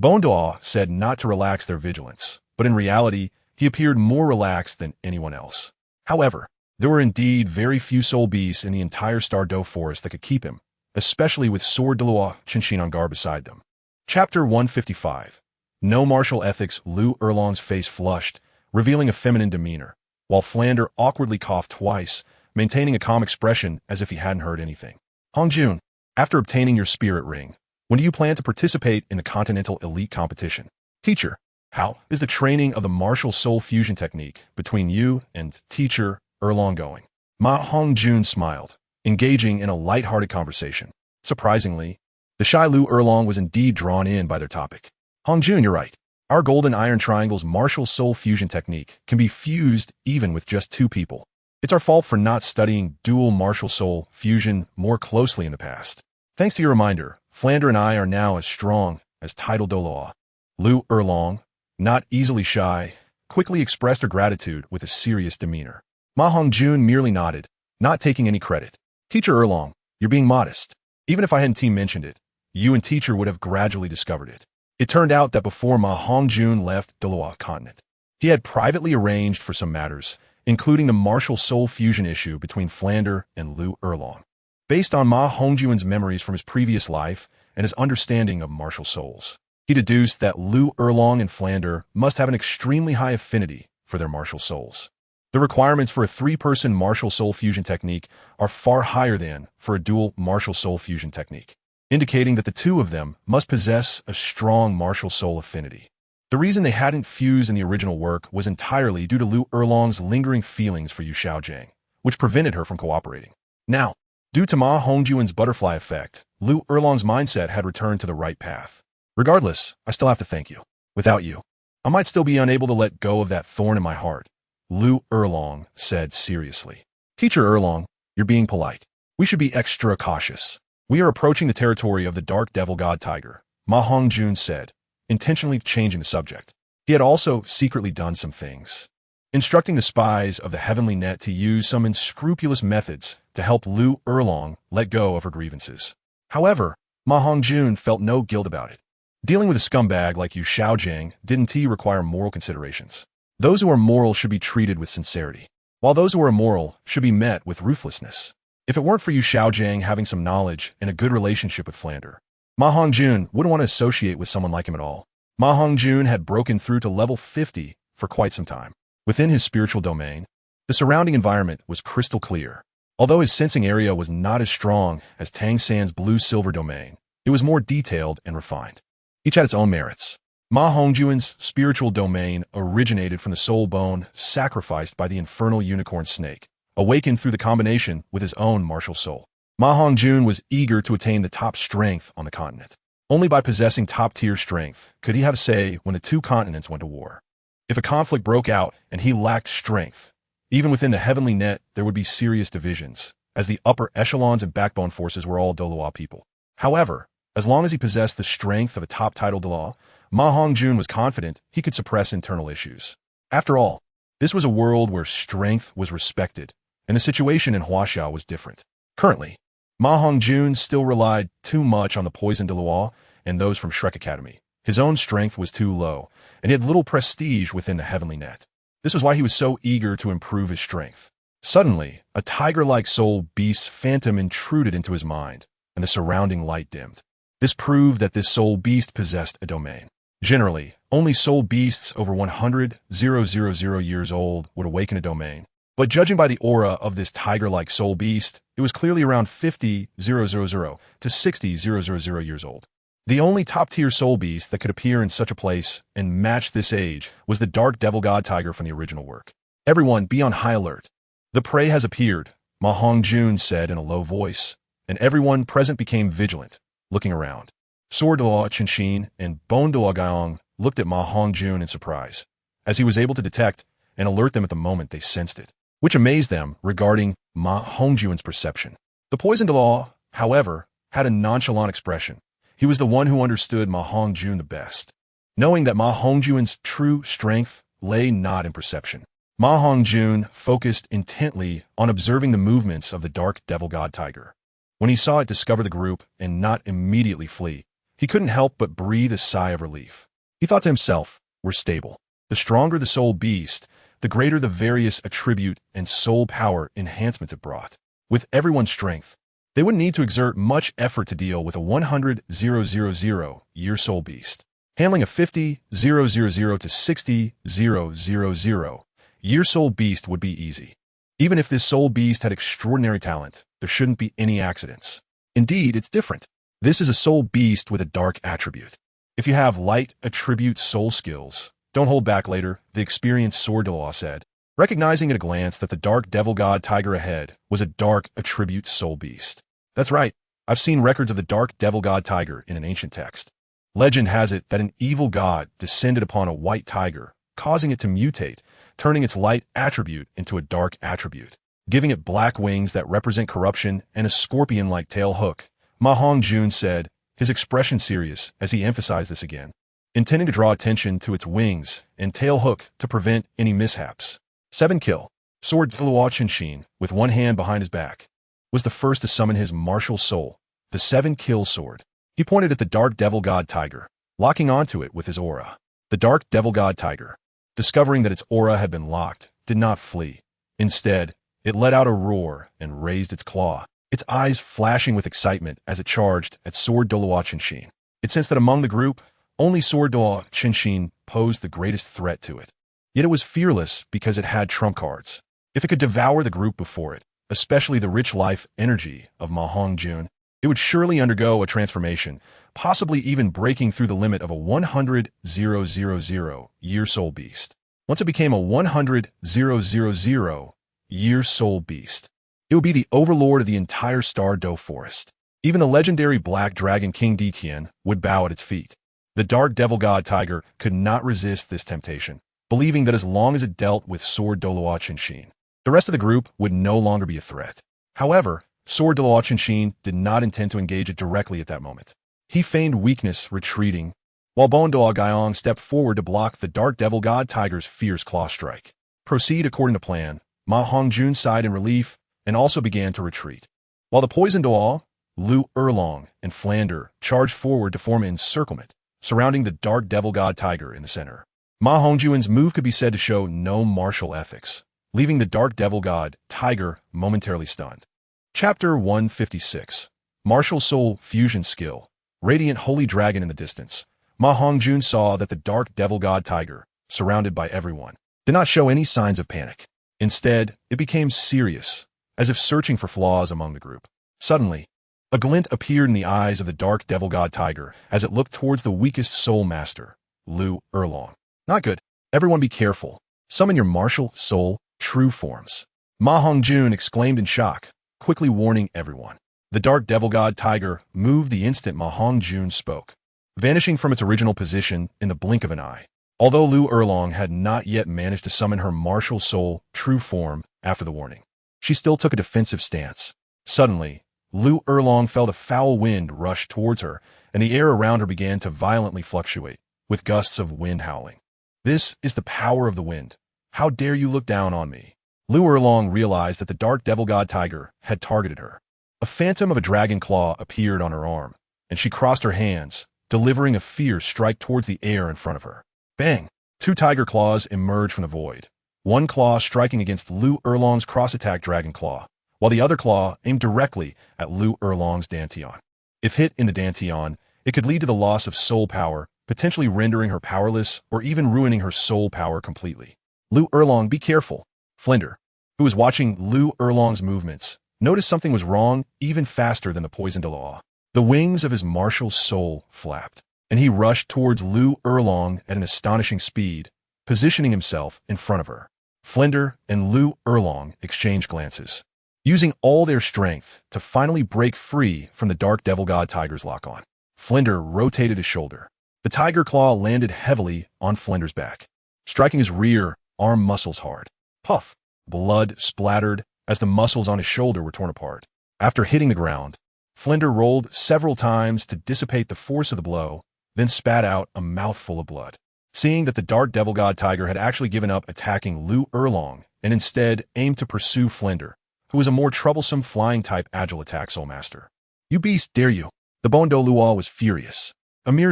Bondoa said not to relax their vigilance, but in reality, he appeared more relaxed than anyone else. However, there were indeed very few soul beasts in the entire Stardow Forest that could keep him, especially with Sword Dalu Chinshin on guard beside them. Chapter 155. No martial ethics. Lu Erlong's face flushed, revealing a feminine demeanor, while Flander awkwardly coughed twice, maintaining a calm expression as if he hadn't heard anything. Hongjun, after obtaining your spirit ring, when do you plan to participate in the Continental Elite Competition? Teacher, how is the training of the martial soul fusion technique between you and Teacher Erlong going? MaHongjun smiled, engaging in a light-hearted conversation. Surprisingly, the shy Lu Erlong was indeed drawn in by their topic. Hongjun, you're right. Our Golden Iron Triangle's martial soul fusion technique can be fused even with just 2 people. It's our fault for not studying dual martial soul fusion more closely in the past. Thanks to your reminder, Flander and I are now as strong as tidal Dalu. Lu Erlong, not easily shy, quickly expressed her gratitude with a serious demeanor. MaHongjun merely nodded, not taking any credit. Teacher Erlong, you're being modest. Even if I hadn't mentioned it, you and Teacher would have gradually discovered it. It turned out that before MaHongjun left Dalu continent, he had privately arranged for some matters, including the martial soul fusion issue between Flander and Lu Erlong. Based on MaHongjun's memories from his previous life and his understanding of martial souls, he deduced that Lu Erlong and Flander must have an extremely high affinity for their martial souls. The requirements for a 3-person martial soul fusion technique are far higher than for a dual martial soul fusion technique, indicating that the 2 of them must possess a strong martial soul affinity. The reason they hadn't fused in the original work was entirely due to Lu Erlong's lingering feelings for Yu Xiaojiang, which prevented her from cooperating. Now, due to MaHongjun's butterfly effect, Lu Erlong's mindset had returned to the right path. Regardless, I still have to thank you. Without you, I might still be unable to let go of that thorn in my heart, Lu Erlong said seriously. Teacher Erlong, you're being polite. We should be extra cautious. We are approaching the territory of the Dark Devil God Tiger, MaHongjun said, intentionally changing the subject. He had also secretly done some things, instructing the spies of the Heavenly Net to use some unscrupulous methods to help Lu Erlong let go of her grievances. However, MaHongjun felt no guilt about it. Dealing with a scumbag like Yu Xiaojing didn't require moral considerations. Those who are moral should be treated with sincerity, while those who are immoral should be met with ruthlessness. If it weren't for Yu Xiaojing having some knowledge and a good relationship with Flander, MaHongjun wouldn't want to associate with someone like him at all. MaHongjun had broken through to level 50 for quite some time. Within his spiritual domain, the surrounding environment was crystal clear. Although his sensing area was not as strong as Tang San's blue-silver domain, it was more detailed and refined. Each had its own merits. MaHongjun's spiritual domain originated from the soul bone sacrificed by the infernal unicorn snake, awakened through the combination with his own martial soul. MaHongjun was eager to attain the top strength on the continent. Only by possessing top-tier strength could he have a say when the two continents went to war. If a conflict broke out and he lacked strength, even within the heavenly net there would be serious divisions, as the upper echelons and backbone forces were all Douluo people. However, as long as he possessed the strength of a top-titled Douluo, MaHongjun was confident he could suppress internal issues. After all, this was a world where strength was respected, and the situation in Huaxia was different. Currently, MaHongjun still relied too much on the poisoned Douluo and those from Shrek Academy. His own strength was too low, and he had little prestige within the heavenly net. This was why he was so eager to improve his strength. Suddenly, a tiger-like soul beast phantom intruded into his mind, and the surrounding light dimmed. This proved that this soul beast possessed a domain. Generally, only soul beasts over 100,000 years old would awaken a domain, but judging by the aura of this tiger-like soul beast, it was clearly around 50,000 to 60,000 years old. The only top-tier soul beast that could appear in such a place and match this age was the dark devil god tiger from the original work. Everyone be on high alert. The prey has appeared, MaHongjun said in a low voice, and everyone present became vigilant, looking around. Sword Douluo Qinshin and Bone Douluo Gaiyong looked at MaHongjun in surprise, as he was able to detect and alert them at the moment they sensed it, which amazed them regarding MaHongjun's perception. The poisoned Douluo, however, had a nonchalant expression. He was the one who understood MaHongjun the best, knowing that MaHongjun's true strength lay not in perception. MaHongjun focused intently on observing the movements of the dark devil god tiger. When he saw it discover the group and not immediately flee, he couldn't help but breathe a sigh of relief. He thought to himself, we're stable. The stronger the soul beast, the greater the various attribute and soul power enhancements it brought. With everyone's strength, they wouldn't need to exert much effort to deal with a 100,000-year soul beast. Handling a 50,000 to 60,000-year soul beast would be easy. Even if this soul beast had extraordinary talent, there shouldn't be any accidents. Indeed, it's different. This is a soul beast with a dark attribute. If you have light attribute soul skills, don't hold back later, the experienced Sword Douluo said, recognizing at a glance that the dark devil god tiger ahead was a dark attribute soul beast. That's right, I've seen records of the dark devil god tiger in an ancient text. Legend has it that an evil god descended upon a white tiger, causing it to mutate, turning its light attribute into a dark attribute, giving it black wings that represent corruption and a scorpion-like tail hook. MaHongjun said, his expression serious as he emphasized this again, intending to draw attention to its wings and tail hook to prevent any mishaps. 7 kill. Sword Douluo Qinshin, with one hand behind his back, was the first to summon his martial soul, the 7-kill sword. He pointed at the dark devil god tiger, locking onto it with his aura. The dark devil god tiger, discovering that its aura had been locked, did not flee. Instead, it let out a roar and raised its claw, its eyes flashing with excitement as it charged at Sword Douluo Qinshin. It sensed that among the group, only Sword Douluo Qinshin posed the greatest threat to it. Yet it was fearless because it had trump cards. If it could devour the group before it, especially the rich life energy of MaHongjun, it would surely undergo a transformation, possibly even breaking through the limit of a 100,000-year soul beast. Once it became a 100,000-year soul beast, it would be the overlord of the entire Star Do forest. Even the legendary Black Dragon King Ditian would bow at its feet. The dark devil god tiger could not resist this temptation, believing that as long as it dealt with Sword Douluo Qinshin, the rest of the group would no longer be a threat. However, Sword Douluo Qinshin did not intend to engage it directly at that moment. He feigned weakness, retreating, while Bone Douluo Gaiyong stepped forward to block the dark devil god tiger's fierce claw strike. Proceed according to plan. MaHongjun sighed in relief and also began to retreat, while the poisoned Douluo, Lu Erlong and Flander charged forward to form an encirclement, surrounding the dark devil god tiger in the center. MaHongjun's move could be said to show no martial ethics, leaving the dark devil god tiger momentarily stunned. Chapter 156. Martial Soul Fusion Skill. Radiant Holy Dragon in the distance. MaHongjun saw that the dark devil god tiger, surrounded by everyone, did not show any signs of panic. Instead, it became serious, as if searching for flaws among the group. Suddenly, a glint appeared in the eyes of the dark devil god tiger as it looked towards the weakest soul master, Lu Erlong. Not good. Everyone be careful. Summon your martial soul true forms. MaHongjun exclaimed in shock, quickly warning everyone. The dark devil god tiger moved the instant MaHongjun spoke, vanishing from its original position in the blink of an eye. Although Lu Erlong had not yet managed to summon her martial soul true form after the warning, she still took a defensive stance. Suddenly, Lu Erlong felt a foul wind rush towards her, and the air around her began to violently fluctuate, with gusts of wind howling. This is the power of the wind. How dare you look down on me? Lu Erlong realized that the dark devil god tiger had targeted her. A phantom of a dragon claw appeared on her arm, and she crossed her hands, delivering a fierce strike towards the air in front of her. Bang! 2 tiger claws emerged from the void, one claw striking against Lu Erlong's cross-attack dragon claw, while the other claw aimed directly at Lu Erlong's dantian. If hit in the dantian, it could lead to the loss of soul power, potentially rendering her powerless or even ruining her soul power completely. Lu Erlong, be careful. Flinder, who was watching Lu Erlong's movements, noticed something was wrong even faster than the poisoned Dalu. The wings of his martial soul flapped, and he rushed towards Lu Erlong at an astonishing speed, positioning himself in front of her. Flinder and Lu Erlong exchanged glances, using all their strength to finally break free from the dark devil god tiger's lock-on. Flinder rotated his shoulder. The tiger claw landed heavily on Flinder's back, striking his rear arm muscles hard. Puff! Blood splattered as the muscles on his shoulder were torn apart. After hitting the ground, Flinder rolled several times to dissipate the force of the blow, then spat out a mouthful of blood. Seeing that the dark devil god tiger had actually given up attacking Lu Erlong and instead aimed to pursue Flinder, who was a more troublesome flying-type agile attack soul master. You beast, dare you! The Bon Douluo was furious. A mere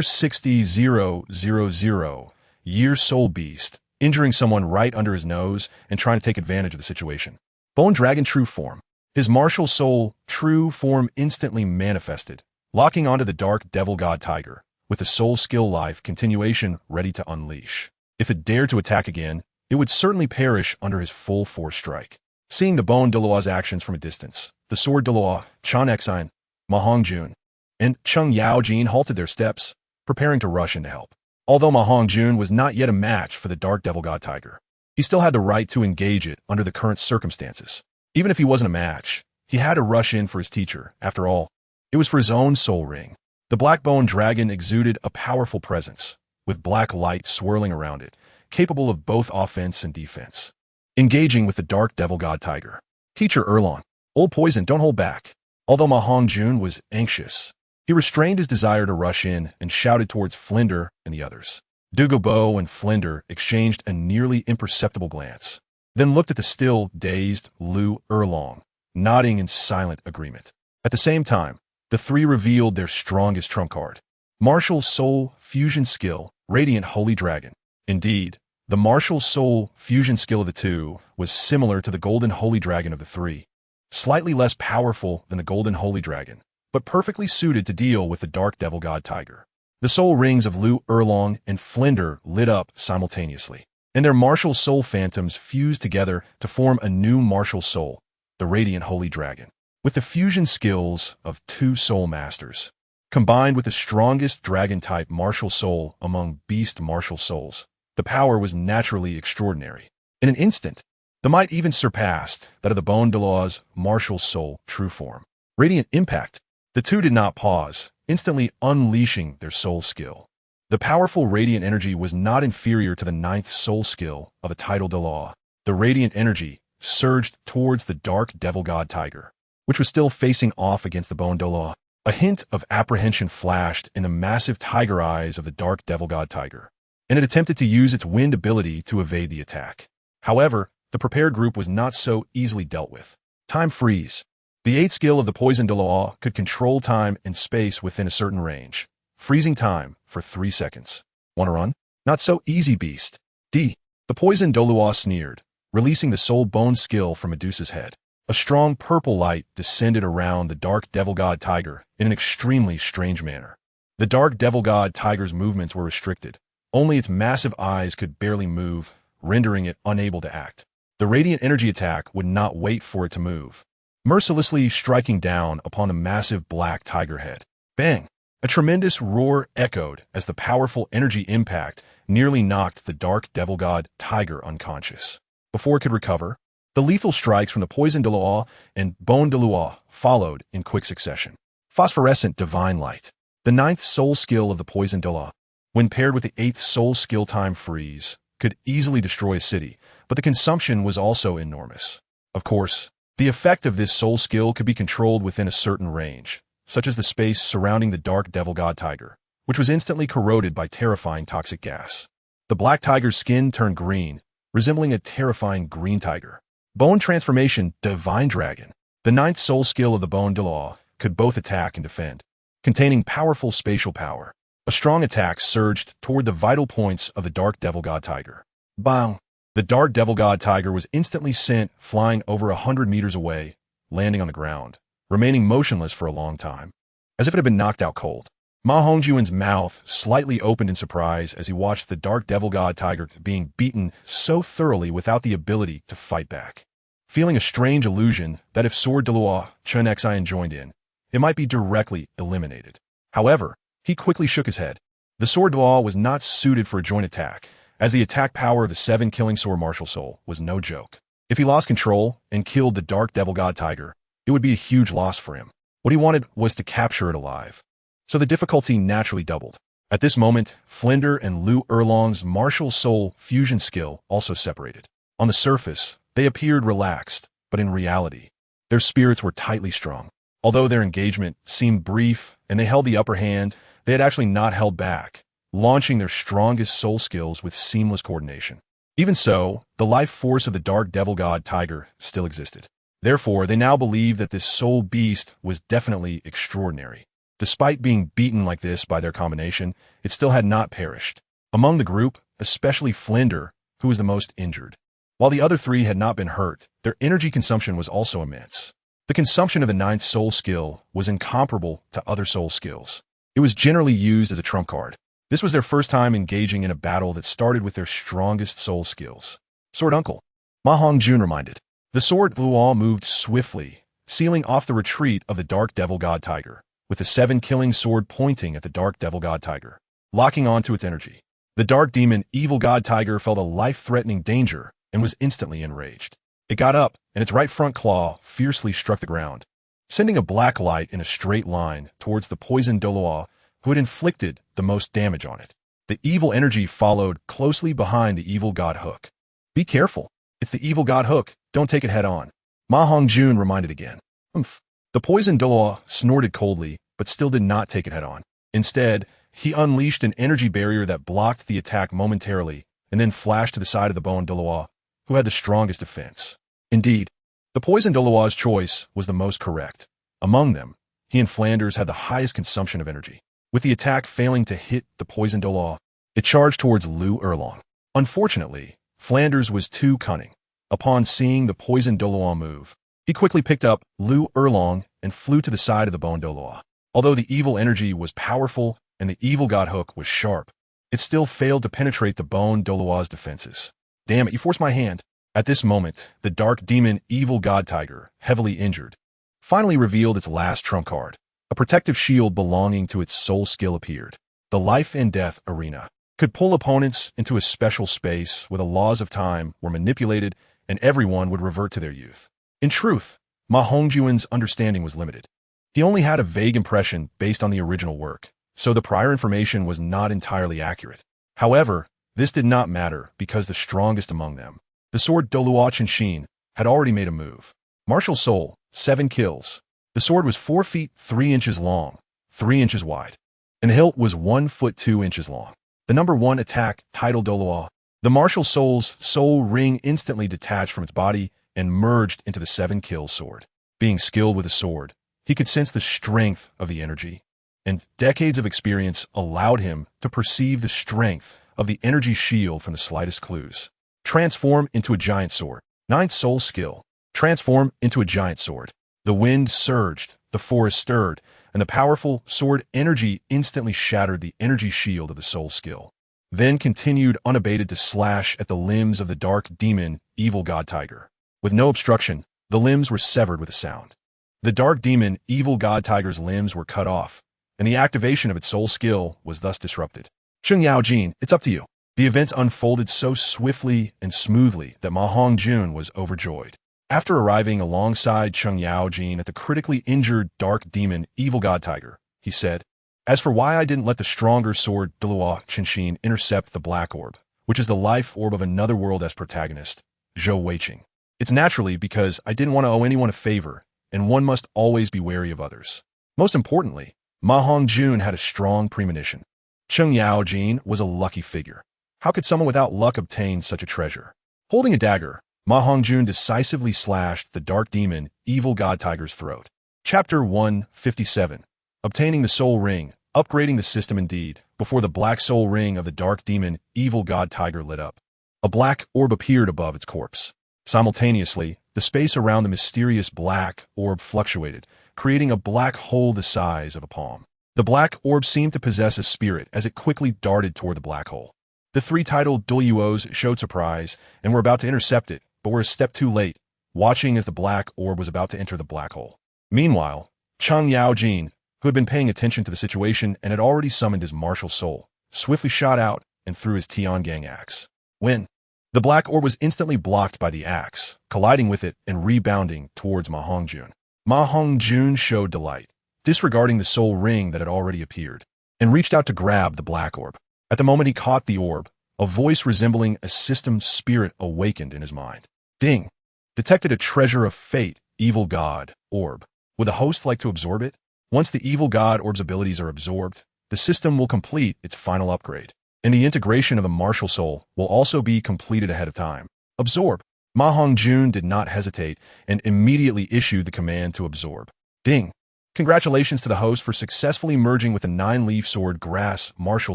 60,000-year soul beast, injuring someone right under his nose and trying to take advantage of the situation. Bone Dragon True Form. His martial soul true form instantly manifested, locking onto the dark devil god tiger, with the soul skill life continuation ready to unleash. If it dared to attack again, it would certainly perish under his full force strike. Seeing the Bone Douluo's actions from a distance, the Sword Douluo, Chan Xine, MaHongjun, and Chung Yaojin halted their steps, preparing to rush in to help. Although MaHongjun was not yet a match for the dark devil god tiger, he still had the right to engage it under the current circumstances. Even if he wasn't a match, he had to rush in for his teacher. After all, it was for his own soul ring. The black bone dragon exuded a powerful presence, with black light swirling around it, capable of both offense and defense. Engaging with the dark devil god tiger. Teacher Erlong, Old Poison, don't hold back. Although MaHongjun was anxious, he restrained his desire to rush in and shouted towards Flinder and the others. Dugobo and Flinder exchanged a nearly imperceptible glance, then looked at the still dazed Lu Erlong, nodding in silent agreement. At the same time, the three revealed their strongest trump card. Martial Soul Fusion Skill, Radiant Holy Dragon. Indeed, the Martial Soul Fusion Skill of the two was similar to the Golden Holy Dragon of the three, slightly less powerful than the Golden Holy Dragon, but perfectly suited to deal with the Dark Devil God Tiger. The soul rings of Lu Erlong and Flinder lit up simultaneously, and their martial soul phantoms fused together to form a new martial soul, the Radiant Holy Dragon. With the fusion skills of two soul masters, combined with the strongest dragon-type martial soul among beast martial souls, the power was naturally extraordinary. In an instant, the might even surpassed that of the Bone Douluo's martial soul true form. Radiant impact. The two did not pause, instantly unleashing their soul skill. The powerful radiant energy was not inferior to the ninth soul skill of a title Dalu. The radiant energy surged towards the dark devil god tiger, which was still facing off against the Bone Douluo. A hint of apprehension flashed in the massive tiger eyes of the dark devil god tiger, and it attempted to use its wind ability to evade the attack. However, the prepared group was not so easily dealt with. Time freeze. The 8th skill of the poison Douluo could control time and space within a certain range, freezing time for 3 seconds. Wanna run? Not so easy, beast. D. The poison Douluo sneered, releasing the soul bone skill from Medusa's head. A strong purple light descended around the dark devil god tiger in an extremely strange manner. The dark devil god tiger's movements were restricted. Only its massive eyes could barely move, rendering it unable to act. The radiant energy attack would not wait for it to move, mercilessly striking down upon the massive black tiger head. Bang! A tremendous roar echoed as the powerful energy impact nearly knocked the dark devil god tiger unconscious. Before it could recover, the lethal strikes from the poison Douluo and bone Douluo followed in quick succession. Phosphorescent divine light. The 9th soul skill of the poison Douluo, when paired with the 8th soul skill time freeze, could easily destroy a city, but the consumption was also enormous. Of course, the effect of this soul skill could be controlled within a certain range, such as the space surrounding the dark devil god tiger, which was instantly corroded by terrifying toxic gas. The black tiger's skin turned green, resembling a terrifying green tiger. Bone transformation divine dragon. The 9th soul skill of the bone Douluo could both attack and defend, containing powerful spatial power. A strong attack surged toward the vital points of the dark devil god tiger. Bang! The dark devil god tiger was instantly sent flying over 100 meters away, landing on the ground, remaining motionless for a long time, as if it had been knocked out cold. MaHongjun's mouth slightly opened in surprise as he watched the dark devil god tiger being beaten so thoroughly without the ability to fight back. Feeling a strange illusion that if Sword Douluo Chen Xian joined in, it might be directly eliminated. However, he quickly shook his head. The sword Douluo was not suited for a joint attack, as the attack power of the 7 killing sword martial soul was no joke. If he lost control and killed the dark devil god tiger, it would be a huge loss for him. What he wanted was to capture it alive. So the difficulty naturally doubled. At this moment, Flinder and Lu Erlong's martial soul fusion skill also separated. On the surface, they appeared relaxed, but in reality, their spirits were tightly strung. Although their engagement seemed brief and they held the upper hand, they had actually not held back, launching their strongest soul skills with seamless coordination. Even so, the life force of the dark devil god tiger still existed. Therefore, they now believed that this soul beast was definitely extraordinary. Despite being beaten like this by their combination, it still had not perished. Among the group, especially Flinder, who was the most injured. While the other 3 had not been hurt, their energy consumption was also immense. The consumption of the 9th soul skill was incomparable to other soul skills. It was generally used as a trump card. This was their first time engaging in a battle that started with their strongest soul skills. Sword Uncle. MaHongjun reminded. The sword Douluo moved swiftly, sealing off the retreat of the dark devil god tiger, with the 7 killing sword pointing at the dark devil god tiger, locking onto its energy. The dark demon evil god tiger felt a life-threatening danger and was instantly enraged. It got up, and its right front claw fiercely struck the ground, sending a black light in a straight line towards the poisoned Douluo who had inflicted the most damage on it. The evil energy followed closely behind the evil god hook. Be careful. It's the evil god hook. Don't take it head on. MaHongjun reminded again. Humph. The poisoned Douluo snorted coldly, but still did not take it head on. Instead, he unleashed an energy barrier that blocked the attack momentarily and then flashed to the side of the bone Douluo, who had the strongest defense. Indeed, the poisoned Douluo's choice was the most correct. Among them, he and Flanders had the highest consumption of energy. With the attack failing to hit the poisoned Douluo, it charged towards Lu Erlong. Unfortunately, Flanders was too cunning. Upon seeing the poisoned Douluo move, he quickly picked up Lu Erlong and flew to the side of the bone Douluo. Although the evil energy was powerful and the evil god hook was sharp, it still failed to penetrate the bone Douluo's defenses. Damn it, you forced my hand. At this moment, the dark demon evil god tiger, heavily injured, finally revealed its last trump card. A protective shield belonging to its soul skill appeared. The life and death arena could pull opponents into a special space where the laws of time were manipulated and everyone would revert to their youth. In truth, MaHongjun's understanding was limited. He only had a vague impression based on the original work, so the prior information was not entirely accurate. However, this did not matter because the strongest among them, the sword Douluo Chen, had already made a move. Martial Soul, 7 kills. The sword was 4 feet 3 inches long, 3 inches wide, and the hilt was 1 foot 2 inches long. The number 1 attack titled Douluo. The martial soul's soul ring instantly detached from its body and merged into the 7 kill sword. Being skilled with a sword, he could sense the strength of the energy, and decades of experience allowed him to perceive the strength of the energy shield from the slightest clues. Transform into a giant sword. Ninth soul skill. Transform into a giant sword. The wind surged, the forest stirred, and the powerful sword energy instantly shattered the energy shield of the soul skill. Then continued unabated to slash at the limbs of the dark demon, evil god tiger. With no obstruction, the limbs were severed with a sound. The dark demon, evil god tiger's limbs were cut off, and the activation of its soul skill was thus disrupted. Cheng Yaojin, it's up to you. The events unfolded so swiftly and smoothly that MaHongjun was overjoyed. After arriving alongside Cheng Yaojin at the critically injured dark demon, evil god tiger, he said, "As for why I didn't let the stronger sword Douluo Qinshin intercept the black orb, which is the life orb of another world as protagonist, Zhou Weiqing, it's naturally because I didn't want to owe anyone a favor, and one must always be wary of others. Most importantly, MaHongjun had a strong premonition. Cheng Yaojin was a lucky figure. How could someone without luck obtain such a treasure?" Holding a dagger, MaHongjun decisively slashed the dark demon, evil god tiger's throat. Chapter 157. Obtaining the soul ring, upgrading the system indeed, before the black soul ring of the dark demon, evil god tiger lit up. A black orb appeared above its corpse. Simultaneously, the space around the mysterious black orb fluctuated, creating a black hole the size of a palm. The black orb seemed to possess a spirit as it quickly darted toward the black hole. The three titled Douluos showed surprise and were about to intercept it, but were a step too late, watching as the black orb was about to enter the black hole. Meanwhile, Cheng Yaojin, who had been paying attention to the situation and had already summoned his martial soul, swiftly shot out and threw his Tiangang axe. When the black orb was instantly blocked by the axe, colliding with it and rebounding towards MaHongjun. MaHongjun showed delight, disregarding the soul ring that had already appeared, and reached out to grab the black orb. At the moment he caught the orb, a voice resembling a system spirit awakened in his mind. Ding! Detected a treasure of fate, evil god, orb. Would the host like to absorb it? Once the evil god orb's abilities are absorbed, the system will complete its final upgrade, and the integration of the martial soul will also be completed ahead of time. Absorb. MaHongjun did not hesitate and immediately issued the command to absorb. Ding! Congratulations to the host for successfully merging with the 9-leaf sword grass martial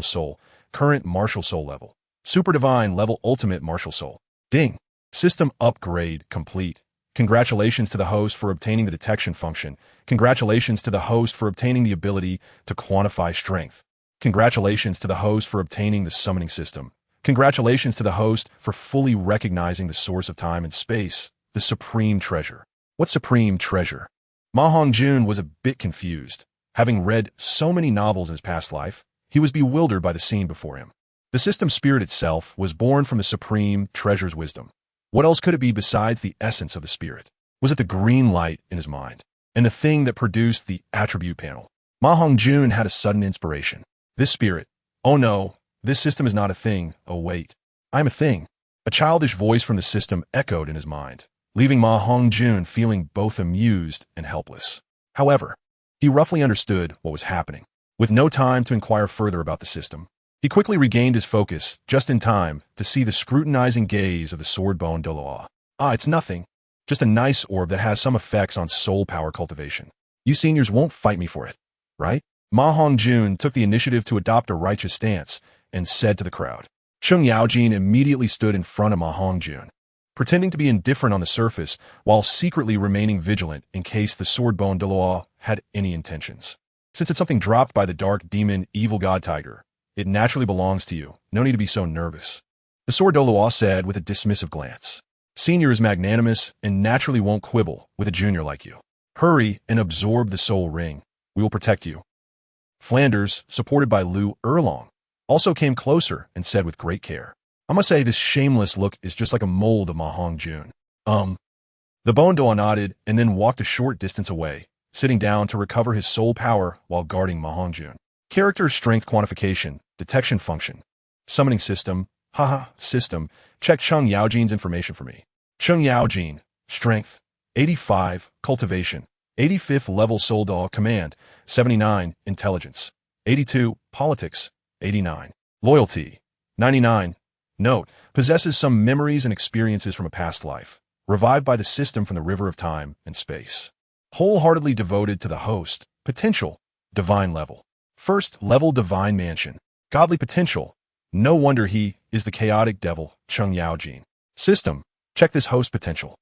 soul, current martial soul level. Super divine level ultimate martial soul. Ding! System upgrade complete. Congratulations to the host for obtaining the detection function. Congratulations to the host for obtaining the ability to quantify strength. Congratulations to the host for obtaining the summoning system. Congratulations to the host for fully recognizing the source of time and space, the supreme treasure. What supreme treasure? MaHongjun was a bit confused. Having read so many novels in his past life, he was bewildered by the scene before him. The system spirit itself was born from the supreme treasure's wisdom. What else could it be besides the essence of the spirit? Was it the green light in his mind, and the thing that produced the attribute panel? MaHongjun had a sudden inspiration. This spirit. Oh no, this system is not a thing. Oh wait, I'm a thing. A childish voice from the system echoed in his mind, leaving MaHongjun feeling both amused and helpless. However, he roughly understood what was happening. With no time to inquire further about the system, he quickly regained his focus just in time to see the scrutinizing gaze of the sword-bone Douluo. Ah, it's nothing. Just a nice orb that has some effects on soul power cultivation. You seniors won't fight me for it, right? MaHongjun took the initiative to adopt a righteous stance and said to the crowd. Cheng Yaojin immediately stood in front of MaHongjun, pretending to be indifferent on the surface while secretly remaining vigilant in case the sword-bone Douluo had any intentions. Since it's something dropped by the dark demon evil god tiger, it naturally belongs to you. No need to be so nervous. The sword Douluo said with a dismissive glance. Senior is magnanimous and naturally won't quibble with a junior like you. Hurry and absorb the soul ring. We will protect you. Flanders, supported by Lu Erlong, also came closer and said with great care. I must say this shameless look is just like a mold of MaHongjun. The bone Doa nodded and then walked a short distance away, sitting down to recover his soul power while guarding MaHongjun. Character strength quantification, detection function. Summoning system, system, check Cheng Yaojin's information for me. Cheng Yaojin, strength, 85, cultivation, 85th level soul doll command, 79, intelligence, 82, politics, 89, loyalty, 99. Note, possesses some memories and experiences from a past life, revived by the system from the river of time and space. wholeheartedly devoted to the host, potential, divine level. First level divine mansion, godly potential. No wonder he is the chaotic devil, Chung Yaojin. System, check this host potential.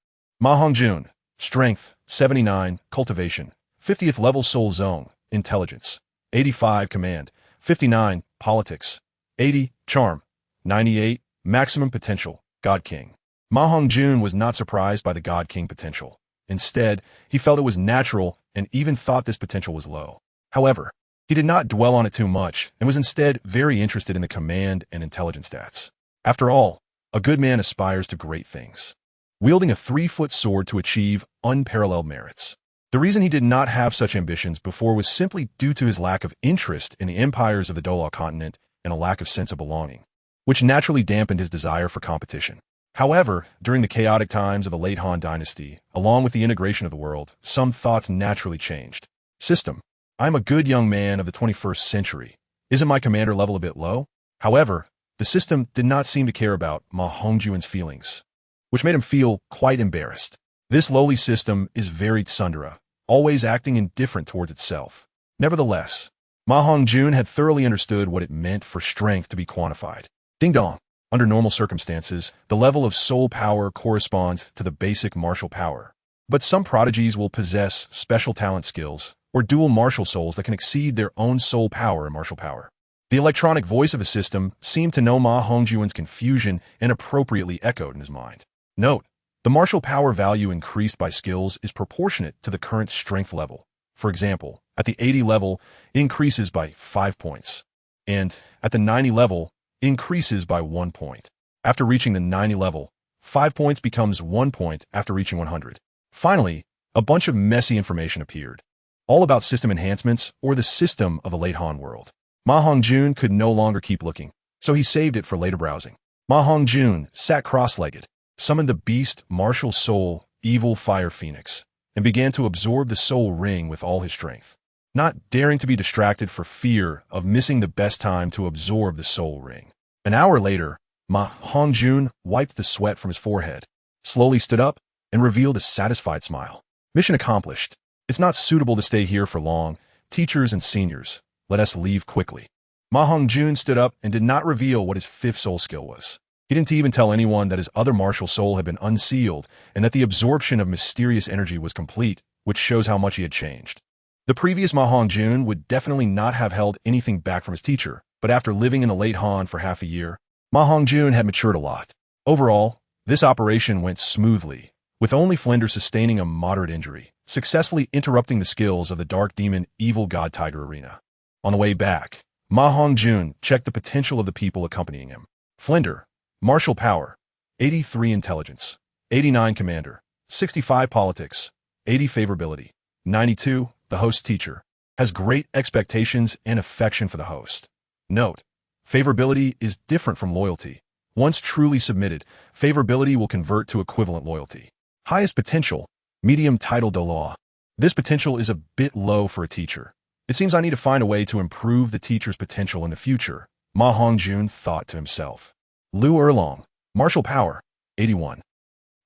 MaHongjun, strength, 79, cultivation, 50th level soul zone, intelligence, 85 command, 59 politics, 80 charm, 98 maximum potential, God King. MaHongjun was not surprised by the God King potential. Instead, he felt it was natural and even thought this potential was low. However, he did not dwell on it too much and was instead very interested in the command and intelligence stats. After all, a good man aspires to great things, wielding a 3-foot sword to achieve unparalleled merits. The reason he did not have such ambitions before was simply due to his lack of interest in the empires of the Douluo continent and a lack of sense of belonging, which naturally dampened his desire for competition. However, during the chaotic times of the late Han dynasty, along with the integration of the world, some thoughts naturally changed. System, I'm a good young man of the 21st century. Isn't my commander level a bit low? However, the system did not seem to care about MaHongjun's feelings, which made him feel quite embarrassed. This lowly system is very tsundere, always acting indifferent towards itself. Nevertheless, MaHongjun had thoroughly understood what it meant for strength to be quantified. Ding dong. Under normal circumstances, the level of soul power corresponds to the basic martial power. But some prodigies will possess special talent skills or dual martial souls that can exceed their own soul power and martial power. The electronic voice of a system seemed to know MaHongjun's confusion and appropriately echoed in his mind. Note, the martial power value increased by skills is proportionate to the current strength level. For example, at the 80 level, it increases by 5 points, and at the 90 level, increases by 1 point. After reaching the 90 level, 5 points becomes 1 point after reaching 100. Finally, a bunch of messy information appeared, all about system enhancements or the system of the late Han world. MaHongjun could no longer keep looking, so he saved it for later browsing. MaHongjun sat cross-legged, summoned the beast martial soul, evil fire phoenix, and began to absorb the soul ring with all his strength, not daring to be distracted for fear of missing the best time to absorb the soul ring. An hour later, MaHongjun wiped the sweat from his forehead, slowly stood up, and revealed a satisfied smile. Mission accomplished. It's not suitable to stay here for long. Teachers and seniors, let us leave quickly. MaHongjun stood up and did not reveal what his 5th soul skill was. He didn't even tell anyone that his other martial soul had been unsealed and that the absorption of mysterious energy was complete, which shows how much he had changed. The previous MaHongjun would definitely not have held anything back from his teacher, but after living in the late Han for half a year, MaHongjun had matured a lot. Overall, this operation went smoothly, with only Flender sustaining a moderate injury, successfully interrupting the skills of the Dark Demon Evil God Tiger Arena. On the way back, MaHongjun checked the potential of the people accompanying him. Flender, martial power, 83 intelligence, 89 commander, 65 politics, 80 favorability, 92, the host teacher, has great expectations and affection for the host. Note, favorability is different from loyalty. Once truly submitted, favorability will convert to equivalent loyalty. Highest potential, medium title Douluo. This potential is a bit low for a teacher. It seems I need to find a way to improve the teacher's potential in the future, MaHongjun thought to himself. Lu Erlong, martial power, 81.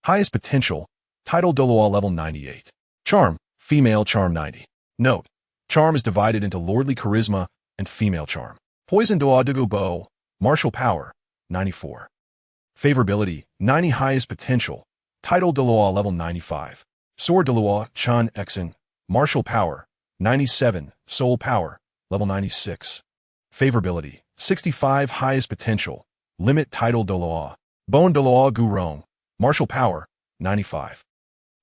Highest potential, title Douluo level 98. Charm, female charm 90. Note, charm is divided into lordly charisma and female charm. Poison Doa Dugu Bo, martial power, 94. Favorability, 90. Highest potential, title Douluo level 95. Sword Douluo Chan Exen, martial power, 97. Soul power, level 96. Favorability, 65. Highest potential, limit title Douluo. Bone Douluo Gurong, martial power, 95.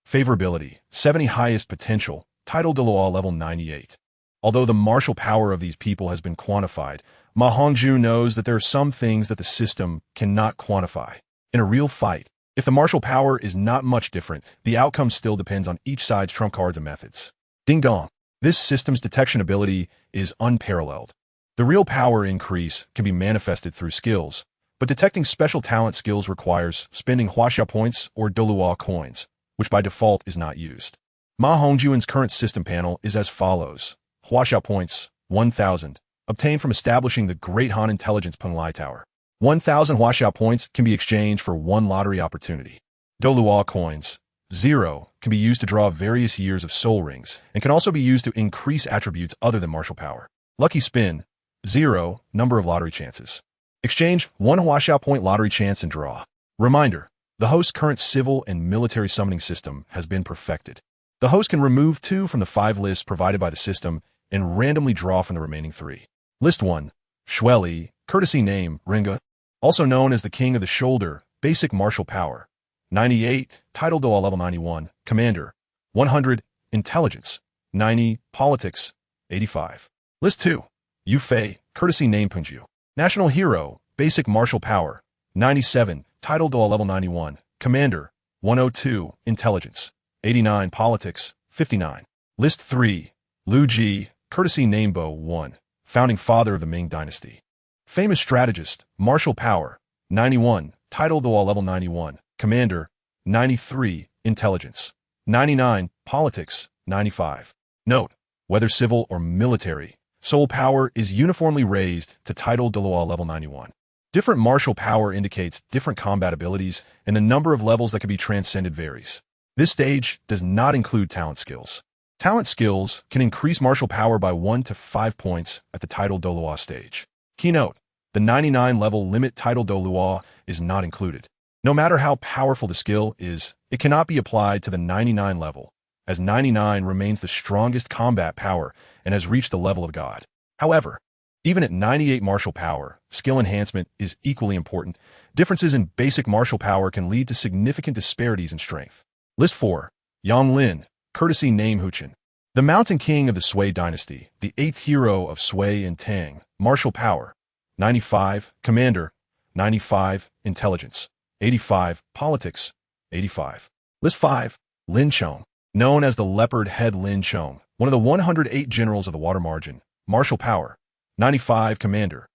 Favorability, 70. Highest potential, title Douluo level 98. Although the martial power of these people has been quantified, MaHongjun knows that there are some things that the system cannot quantify. In a real fight, if the martial power is not much different, the outcome still depends on each side's trump cards and methods. Ding dong. This system's detection ability is unparalleled. The real power increase can be manifested through skills, but detecting special talent skills requires spending Huaxia points or Douluo coins, which by default is not used. MaHongjun's current system panel is as follows. Huaxia points, 1,000, obtained from establishing the Great Han Intelligence Penglai Tower. 1,000 Huaxia points can be exchanged for 1 lottery opportunity. Douluo coins, 0 can be used to draw various years of soul rings and can also be used to increase attributes other than martial power. Lucky spin, 0, number of lottery chances. Exchange 1 Huaxiao point lottery chance and draw. Reminder, the host's current civil and military summoning system has been perfected. The host can remove 2 from the 5 lists provided by the system and randomly draw from the remaining 3. List 1, Shueli, courtesy name, Ringa, also known as the King of the Shoulder, basic martial power. 98, title Douluo level 91, commander. 100, intelligence. 90, politics. 85. List 2, Yu Fei, courtesy name Pengju, national hero, basic martial power. 97, title Douluo level 91, commander. 102, intelligence. 89, politics. 59. List 3, Lu Ji, courtesy name Bo 1, founding father of the Ming dynasty, famous strategist, martial power. 91, title Douluo level 91, commander. 93, intelligence. 99, politics. 95. Note, whether civil or military, soul power is uniformly raised to title Douluo level 91. Different martial power indicates different combat abilities, and the number of levels that can be transcended varies. This stage does not include talent skills. Talent skills can increase martial power by 1 to 5 points at the title Douluo stage. Keynote, the 99 level limit title Douluo is not included. No matter how powerful the skill is, it cannot be applied to the 99 level, as 99 remains the strongest combat power and has reached the level of God. However, even at 98 martial power, skill enhancement is equally important. Differences in basic martial power can lead to significant disparities in strength. List 4, Yang Lin, courtesy name Huchen, the Mountain King of the Sui dynasty, the 8th hero of Sui and Tang, martial power. 95, commander. 95, intelligence. 85, politics. 85. List 5, Lin Chong, known as the Leopard Head Lin Chong, one of the 108 generals of the Water Margin, martial power. 95, commander.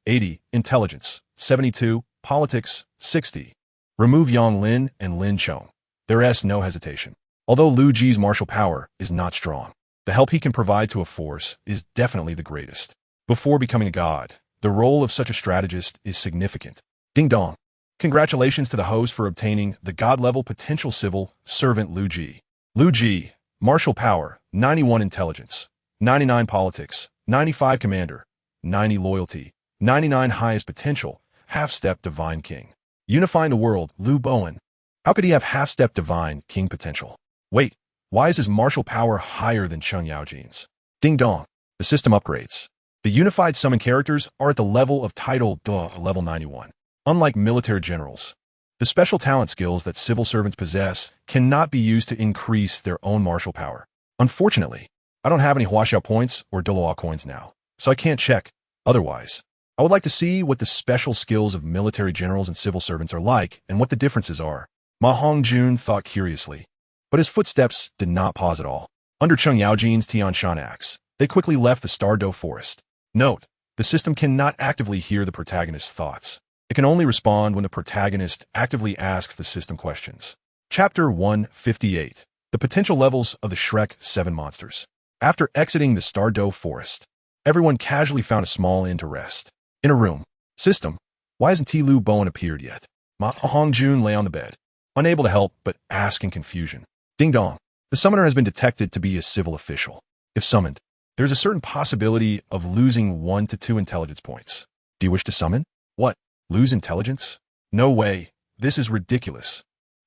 80, intelligence. 72, politics. 60. Remove Yang Lin and Lin Chong. There is no hesitation. Although Lu Ji's martial power is not strong, the help he can provide to a force is definitely the greatest. Before becoming a god, the role of such a strategist is significant. Ding dong. Congratulations to the host for obtaining the god-level potential civil servant Lu Ji. Lu Ji, martial power, 91 intelligence, 99 politics, 95 commander, 90 loyalty, 99 highest potential, half-step divine king. Unifying the world, Lu Bowen. How could he have half-step divine king potential? Wait, why is his martial power higher than Cheng Yaojin's? Ding dong. The system upgrades. The unified summon characters are at the level of title level 91. Unlike military generals, the special talent skills that civil servants possess cannot be used to increase their own martial power. Unfortunately, I don't have any Huaxiao points or Douluo coins now, so I can't check. Otherwise, I would like to see what the special skills of military generals and civil servants are like and what the differences are. MaHongjun thought curiously, but his footsteps did not pause at all. Under Cheng Yaojin's Tianshan axe, they quickly left the Stardo forest. Note, the system cannot actively hear the protagonist's thoughts. It can only respond when the protagonist actively asks the system questions. Chapter 158, the potential levels of the Shrek 7 monsters. After exiting the Stardo forest, everyone casually found a small inn to rest. In a room. System, why hasn't Lu Bowen appeared yet? MaHongjun lay on the bed, unable to help but ask in confusion. Ding dong. The summoner has been detected to be a civil official. If summoned, there's a certain possibility of losing 1 to 2 intelligence points. Do you wish to summon? What? Lose intelligence? No way. This is ridiculous.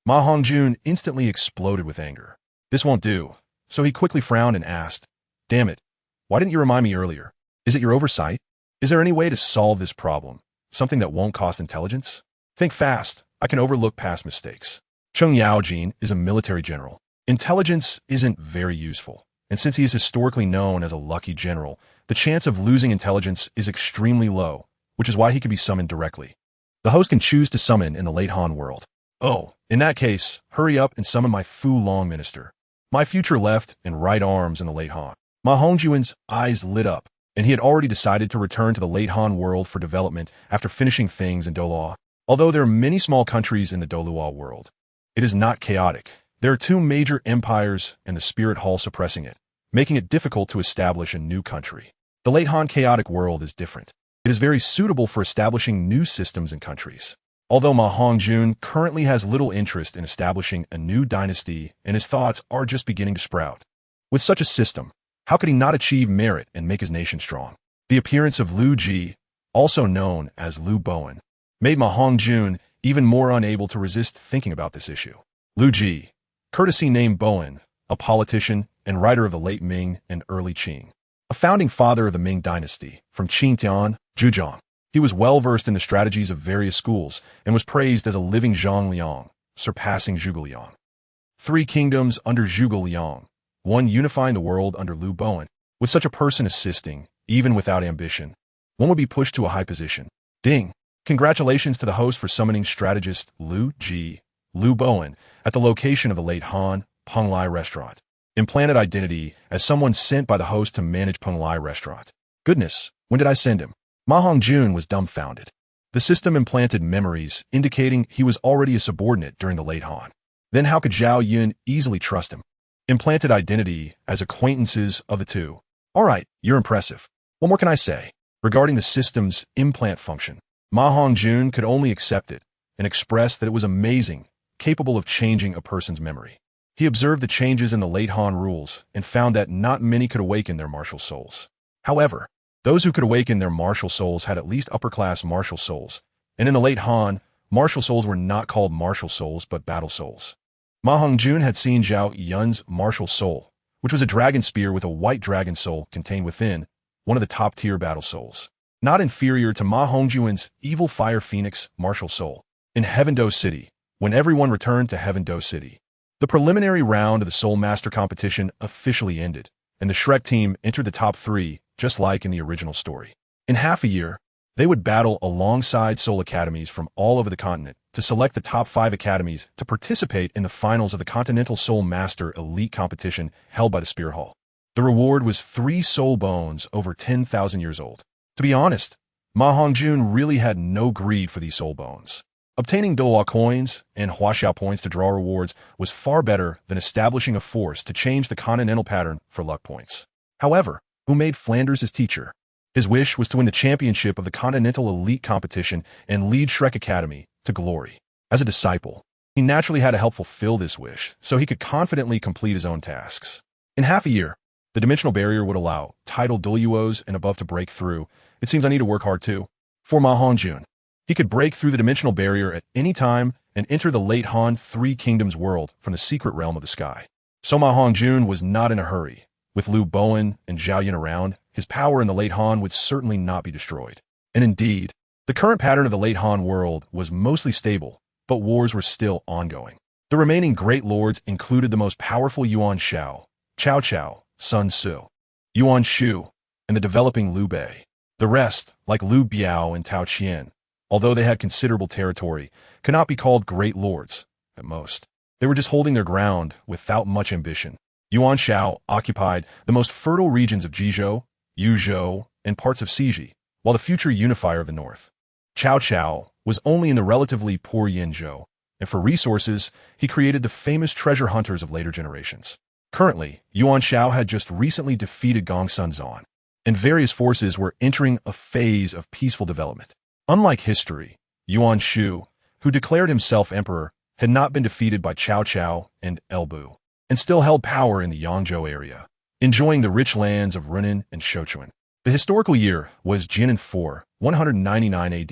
MaHongjun instantly exploded with anger. This won't do. So he quickly frowned and asked, "Damn it. Why didn't you remind me earlier? Is it your oversight? Is there any way to solve this problem? Something that won't cost intelligence? Think fast. I can overlook past mistakes." Cheng Yaojin is a military general. Intelligence isn't very useful, and since he is historically known as a lucky general, the chance of losing intelligence is extremely low, which is why he can be summoned directly. The host can choose to summon in the late Han world. Oh, in that case, hurry up and summon my Fu Long minister. My future left and right arms in the late Han. MaHongjun's eyes lit up, and he had already decided to return to the late Han world for development after finishing things in Douluo. Although there are many small countries in the Douluo world, it is not chaotic. There are 2 major empires and the Spirit Hall suppressing it, making it difficult to establish a new country. The late Han chaotic world is different. It is very suitable for establishing new systems and countries. Although MaHongjun currently has little interest in establishing a new dynasty and his thoughts are just beginning to sprout. With such a system, how could he not achieve merit and make his nation strong? The appearance of Liu Ji, also known as Liu Bowen, made MaHongjun even more unable to resist thinking about this issue. Liu Ji, courtesy named Bowen, a politician and writer of the late Ming and early Qing, a founding father of the Ming dynasty from Qingtian, Zhujiang. He was well-versed in the strategies of various schools and was praised as a living Zhang Liang, surpassing Zhuge Liang. 3 kingdoms under Zhuge Liang, 1 unifying the world under Liu Bowen. With such a person assisting, even without ambition, one would be pushed to a high position. Ding! Congratulations to the host for summoning strategist Liu Ji, Liu Bowen, at the location of the late Han, Peng Lai restaurant. Implanted identity as someone sent by the host to manage Peng Lai restaurant. Goodness, when did I send him? MaHongjun was dumbfounded. The system implanted memories, indicating he was already a subordinate during the late Han. Then how could Zhao Yun easily trust him? Implanted identity as acquaintances of the two. Alright, you're impressive. What more can I say? Regarding the system's implant function, MaHongjun could only accept it and express that it was amazing, capable of changing a person's memory. He observed the changes in the late Han rules and found that not many could awaken their martial souls. However, those who could awaken their martial souls had at least upper-class martial souls, and in the late Han, martial souls were not called martial souls but battle souls. MaHongjun had seen Zhao Yun's martial soul, which was a dragon spear with a white dragon soul contained within, one of the top-tier battle souls, not inferior to MaHongjun's evil fire phoenix martial soul. In Heaven Do City, when everyone returned to Heaven Do City, the preliminary round of the Soul Master competition officially ended, and the Shrek team entered the top 3, just like in the original story. In half a year, they would battle alongside Soul Academies from all over the continent to select the top 5 academies to participate in the finals of the Continental Soul Master Elite competition held by the Spear Hall. The reward was 3 soul bones over 10,000 years old. To be honest, MaHongjun really had no greed for these soul bones. Obtaining Douluo coins and Huaxiao points to draw rewards was far better than establishing a force to change the continental pattern for luck points. However, who made Flanders his teacher? His wish was to win the championship of the Continental Elite competition and lead Shrek Academy to glory. As a disciple, he naturally had to help fulfill this wish so he could confidently complete his own tasks. In half a year, the dimensional barrier would allow titled Douluos and above to break through. It seems I need to work hard too. For MaHongjun, he could break through the dimensional barrier at any time and enter the late Han 3 Kingdoms world from the secret realm of the sky. So MaHongjun was not in a hurry. With Liu Bowen and Zhao Yun around, his power in the late Han would certainly not be destroyed. And indeed, the current pattern of the late Han world was mostly stable, but wars were still ongoing. The remaining great lords included the most powerful Yuan Shao, Cao Cao, Sun Tzu, Yuan Shu, and the developing Liu Bei. The rest, like Liu Biao and Tao Qian, although they had considerable territory, could not be called great lords, at most. They were just holding their ground without much ambition. Yuan Shao occupied the most fertile regions of Jizhou, Yuzhou, and parts of Siji, while the future unifier of the north, Cao Cao, was only in the relatively poor Yinzhou, and for resources, he created the famous treasure hunters of later generations. Currently, Yuan Shao had just recently defeated Gongsun Zan, and various forces were entering a phase of peaceful development. Unlike history, Yuan Shu, who declared himself emperor, had not been defeated by Cao Cao and Elbu, and still held power in the Yangzhou area, enjoying the rich lands of Runan and Shochuan. The historical year was Jinan 4, 199 AD,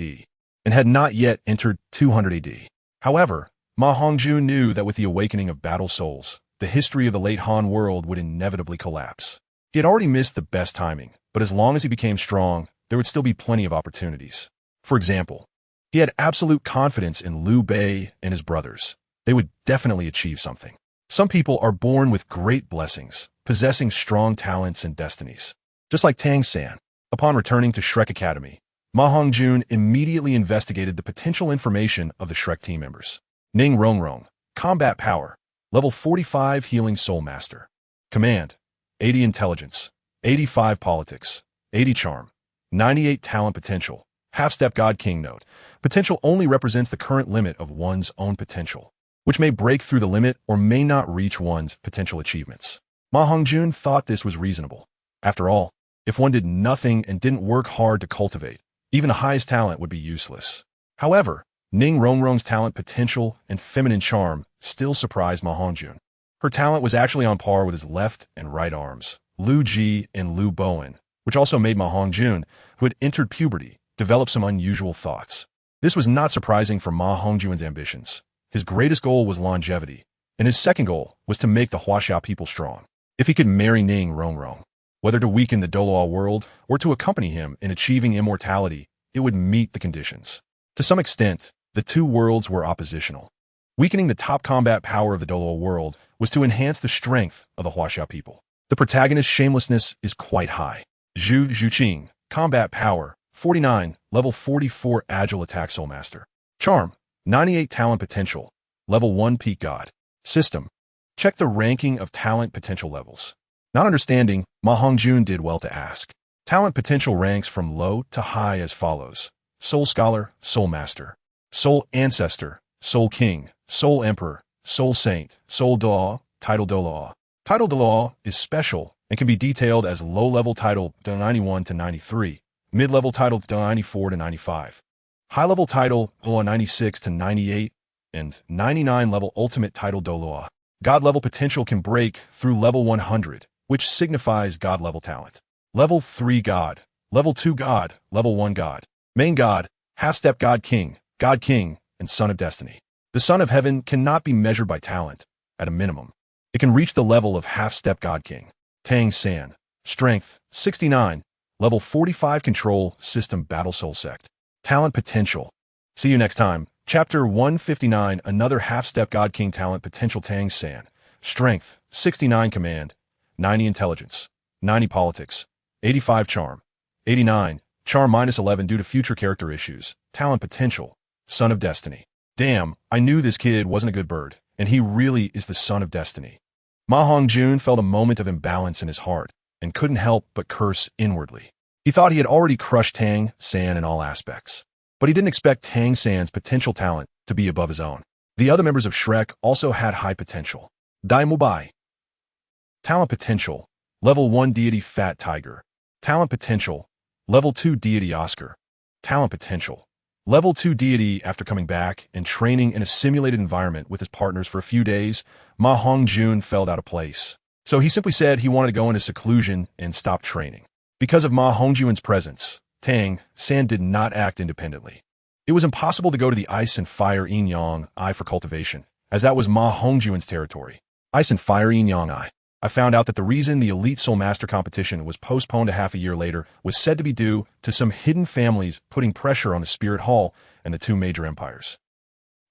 and had not yet entered 200 AD. However, MaHongjun knew that with the awakening of battle souls, the history of the late Han world would inevitably collapse. He had already missed the best timing, but as long as he became strong, there would still be plenty of opportunities. For example, he had absolute confidence in Liu Bei and his brothers. They would definitely achieve something. Some people are born with great blessings, possessing strong talents and destinies. Just like Tang San, upon returning to Shrek Academy, MaHongjun immediately investigated the potential information of the Shrek team members. Ning Rongrong, Combat Power, Level 45 Healing Soul Master. Command, 80 Intelligence, 85 Politics, 80 Charm, 98 Talent Potential. Half-Step God King Note. Potential only represents the current limit of one's own potential, which may break through the limit or may not reach one's potential achievements. MaHongjun thought this was reasonable. After all, if one did nothing and didn't work hard to cultivate, even the highest talent would be useless. However, Ning Rongrong's talent, potential, and feminine charm still surprised MaHongjun. Her talent was actually on par with his left and right arms, Lu Ji and Lu Bowen, which also made MaHongjun, who had entered puberty, develop some unusual thoughts. This was not surprising for MaHongjun's ambitions. His greatest goal was longevity, and his second goal was to make the Huaxia people strong. If he could marry Ning Rongrong, whether to weaken the Douluo world or to accompany him in achieving immortality, it would meet the conditions. To some extent, the two worlds were oppositional. Weakening the top combat power of the Douluo world was to enhance the strength of the Huaxia people. The protagonist's shamelessness is quite high. Zhu Zhuqing, combat power, 49, level 44 agile attack soul master. Charm, 98 talent potential, level 1 peak god. System, check the ranking of talent potential levels. Not understanding, MaHongjun did well to ask. Talent potential ranks from low to high as follows: Soul Scholar, Soul Master, Soul Ancestor, Soul King, Soul Emperor, Soul Saint, Soul Daw, Title Douluo. Title Douluo is special and can be detailed as low-level title 91 to 93, mid-level title 94 to 95, high-level title 96 to 98, and 99-level ultimate title Douluo. God-level potential can break through level 100, which signifies God-level talent. Level 3 God, Level 2 God, Level 1 God, Main God, Half-Step God King, and Son of Destiny. The Son of Heaven cannot be measured by talent, at a minimum. It can reach the level of Half-Step God King. Tang San, Strength, 69, Level 45 Control System Battle Soul Sect. Talent Potential. See you next time. Chapter 159, Another Half-Step God King Talent Potential. Tang San, Strength, 69 Command, 90 Intelligence, 90 Politics, 85 Charm, 89, Charm -11 due to future character issues. Talent Potential, Son of Destiny. Damn, I knew this kid wasn't a good bird, and he really is the Son of Destiny. MaHongjun felt a moment of imbalance in his heart, and couldn't help but curse inwardly. He thought he had already crushed Tang San in all aspects, but he didn't expect Tang San's potential talent to be above his own. The other members of Shrek also had high potential. Dai Mubai. Talent Potential, Level 1 Deity Fat Tiger. Talent Potential, Level 2 Deity Oscar. Talent Potential, Level 2 Deity. After coming back and training in a simulated environment with his partners for a few days, MaHongjun felt out of place. So he simply said he wanted to go into seclusion and stop training. Because of MaHongjun's presence, Tang San did not act independently. It was impossible to go to the Ice and Fire Yin Yang Eye for cultivation, as that was MaHongjun's territory. Ice and Fire Yin Yang Eye. I found out that the reason the Elite Soul Master competition was postponed a half a year later was said to be due to some hidden families putting pressure on the Spirit Hall and the two major empires.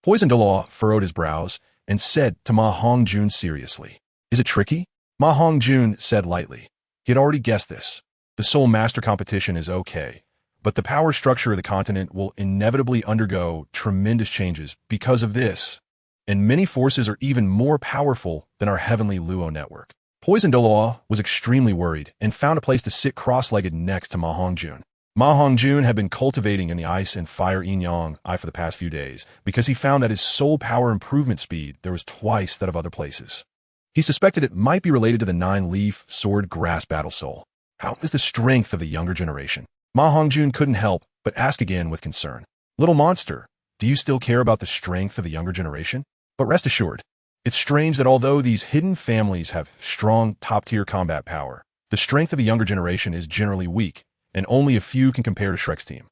Poison Douluo furrowed his brows and said to MaHongjun seriously, "Is it tricky?" MaHongjun said lightly. He had already guessed this. The Soul Master competition is okay, but the power structure of the continent will inevitably undergo tremendous changes because of this, and many forces are even more powerful than our heavenly Luo network. Poison Douluo was extremely worried and found a place to sit cross-legged next to MaHongjun. MaHongjun had been cultivating in the Ice and Fire Yin Yang Eye for the past few days because he found that his soul power improvement speed there was twice that of other places. He suspected it might be related to the 9-leaf sword grass battle soul. How is the strength of the younger generation? MaHongjun couldn't help but ask again with concern. Little monster, do you still care about the strength of the younger generation? But rest assured, it's strange that although these hidden families have strong top-tier combat power, the strength of the younger generation is generally weak, and only a few can compare to Shrek's team.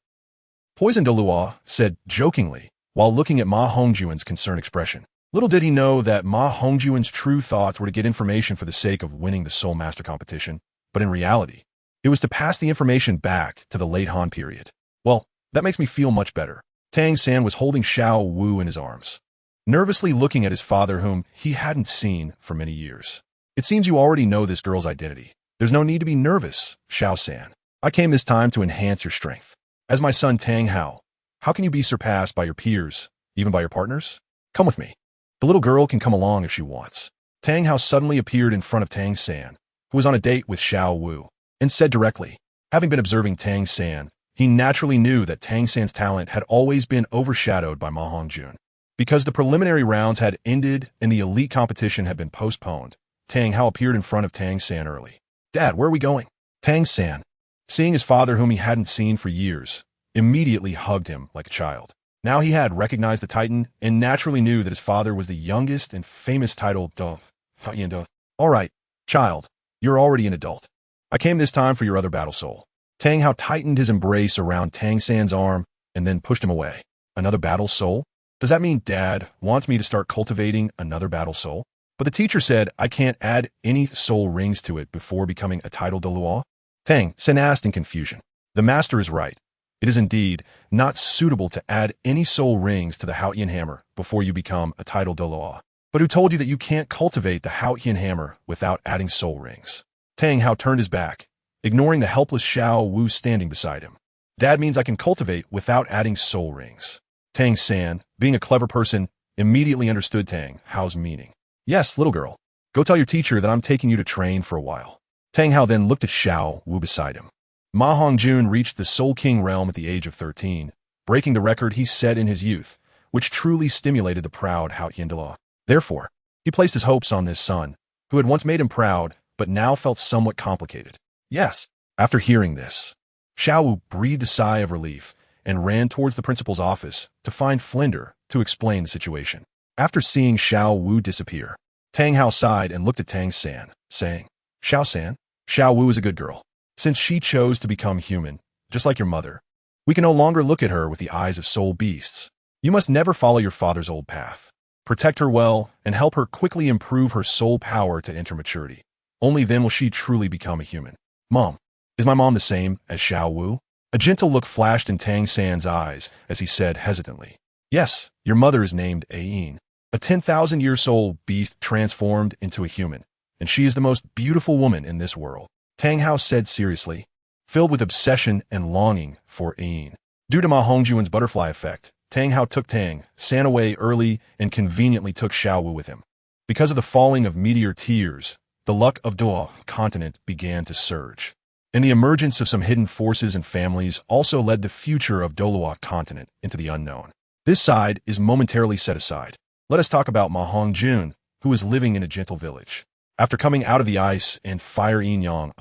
Poison Douluo said jokingly, while looking at MaHongjun's concerned expression. Little did he know that MaHongjun's true thoughts were to get information for the sake of winning the Soul Master competition, but in reality, it was to pass the information back to the late Han period. Well, that makes me feel much better. Tang San was holding Xiao Wu in his arms, nervously looking at his father whom he hadn't seen for many years. It seems you already know this girl's identity. There's no need to be nervous, Xiao San. I came this time to enhance your strength. As my son Tang Hao, how can you be surpassed by your peers, even by your partners? Come with me. The little girl can come along if she wants. Tang Hao suddenly appeared in front of Tang San, who was on a date with Xiao Wu, and said directly, having been observing Tang San, he naturally knew that Tang San's talent had always been overshadowed by MaHongjun. Because the preliminary rounds had ended and the elite competition had been postponed, Tang Hao appeared in front of Tang San early. Dad, where are we going? Tang San, seeing his father whom he hadn't seen for years, immediately hugged him like a child. Now he had recognized the Titan and naturally knew that his father was the youngest and famous title. All right, child, you're already an adult. I came this time for your other battle soul. Tang Hao tightened his embrace around Tang San's arm and then pushed him away. Another battle soul? Does that mean Dad wants me to start cultivating another battle soul? But the teacher said I can't add any soul rings to it before becoming a title Douluo? Tang San asked in confusion. The master is right. It is indeed not suitable to add any soul rings to the Haotian hammer before you become a title Douluo. But who told you that you can't cultivate the Haotian hammer without adding soul rings? Tang Hao turned his back, ignoring the helpless Xiao Wu standing beside him. Dad means I can cultivate without adding soul rings. Tang San, being a clever person, immediately understood Tang Hao's meaning. Yes, little girl. Go tell your teacher that I'm taking you to train for a while. Tang Hao then looked at Xiao Wu beside him. MaHongjun reached the Soul King realm at the age of 13, breaking the record he set in his youth, which truly stimulated the proud Haotian Dalu. Therefore, he placed his hopes on this son, who had once made him proud, but now felt somewhat complicated. Yes, after hearing this, Xiao Wu breathed a sigh of relief and ran towards the principal's office to find Flinder to explain the situation. After seeing Xiao Wu disappear, Tang Hao sighed and looked at Tang San, saying, Xiao San, Xiao Wu is a good girl. Since she chose to become human, just like your mother, we can no longer look at her with the eyes of soul beasts. You must never follow your father's old path. Protect her well and help her quickly improve her soul power to enter maturity. Only then will she truly become a human. Mom, is my mom the same as Xiao Wu? A gentle look flashed in Tang San's eyes as he said hesitantly, Yes, your mother is named Ayin, a 10,000-year-soul beast transformed into a human, and she is the most beautiful woman in this world. Tang Hao said seriously, filled with obsession and longing for Ayin. Due to MaHongjun's butterfly effect, Tang Hao took Tang San away early and conveniently took Xiao Wu with him. Because of the falling of meteor tears, the luck of Douluo continent began to surge. And the emergence of some hidden forces and families also led the future of Douluo continent into the unknown. This side is momentarily set aside. Let us talk about MaHongjun, who is living in a gentle village. After coming out of the ice and fire Yin Yang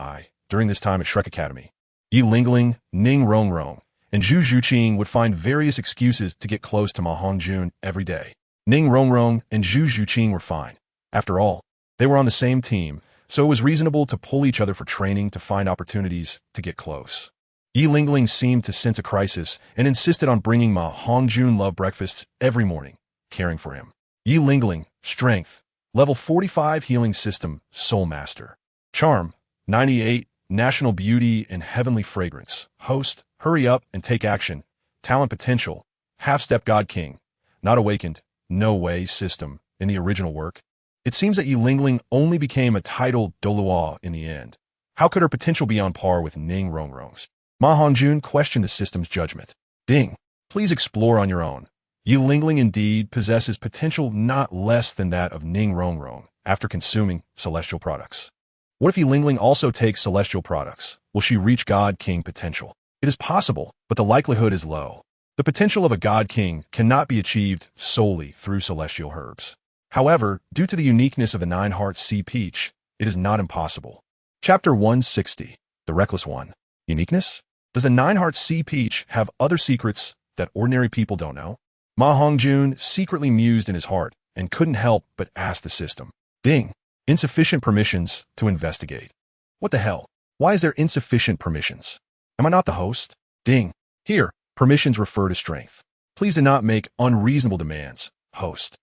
during this time at Shrek Academy, Yi Lingling, Ning Rongrong, and Zhu Zhuqing would find various excuses to get close to MaHongjun every day. Ning Rongrong and Zhu Zhuqing were fine. After all, they were on the same team, so it was reasonable to pull each other for training to find opportunities to get close. Yi Lingling seemed to sense a crisis and insisted on bringing MaHongjun love breakfasts every morning, caring for him. Yi Lingling, strength, Level 45 Healing System, Soul Master. Charm, 98, National Beauty and Heavenly Fragrance. Host, Hurry Up and Take Action. Talent Potential, Half-Step God King. Not Awakened, No Way System in the original work. It seems that Yi Lingling only became a title Douluo in the end. How could her potential be on par with Ning Rongrong's? MaHongjun questioned the system's judgment. Ding, please explore on your own. Yi Lingling indeed possesses potential not less than that of Ning Rongrong after consuming celestial products. What if Yi Lingling also takes celestial products? Will she reach God King potential? It is possible, but the likelihood is low. The potential of a God King cannot be achieved solely through celestial herbs. However, due to the uniqueness of the Nine Hearts Sea Peach, it is not impossible. Chapter 160, The Reckless One. Uniqueness? Does the Nine Hearts Sea Peach have other secrets that ordinary people don't know? MaHongjun secretly mused in his heart and couldn't help but ask the system. Ding. Insufficient permissions to investigate. What the hell? Why is there insufficient permissions? Am I not the host? Ding. Here, permissions refer to strength. Please do not make unreasonable demands, host.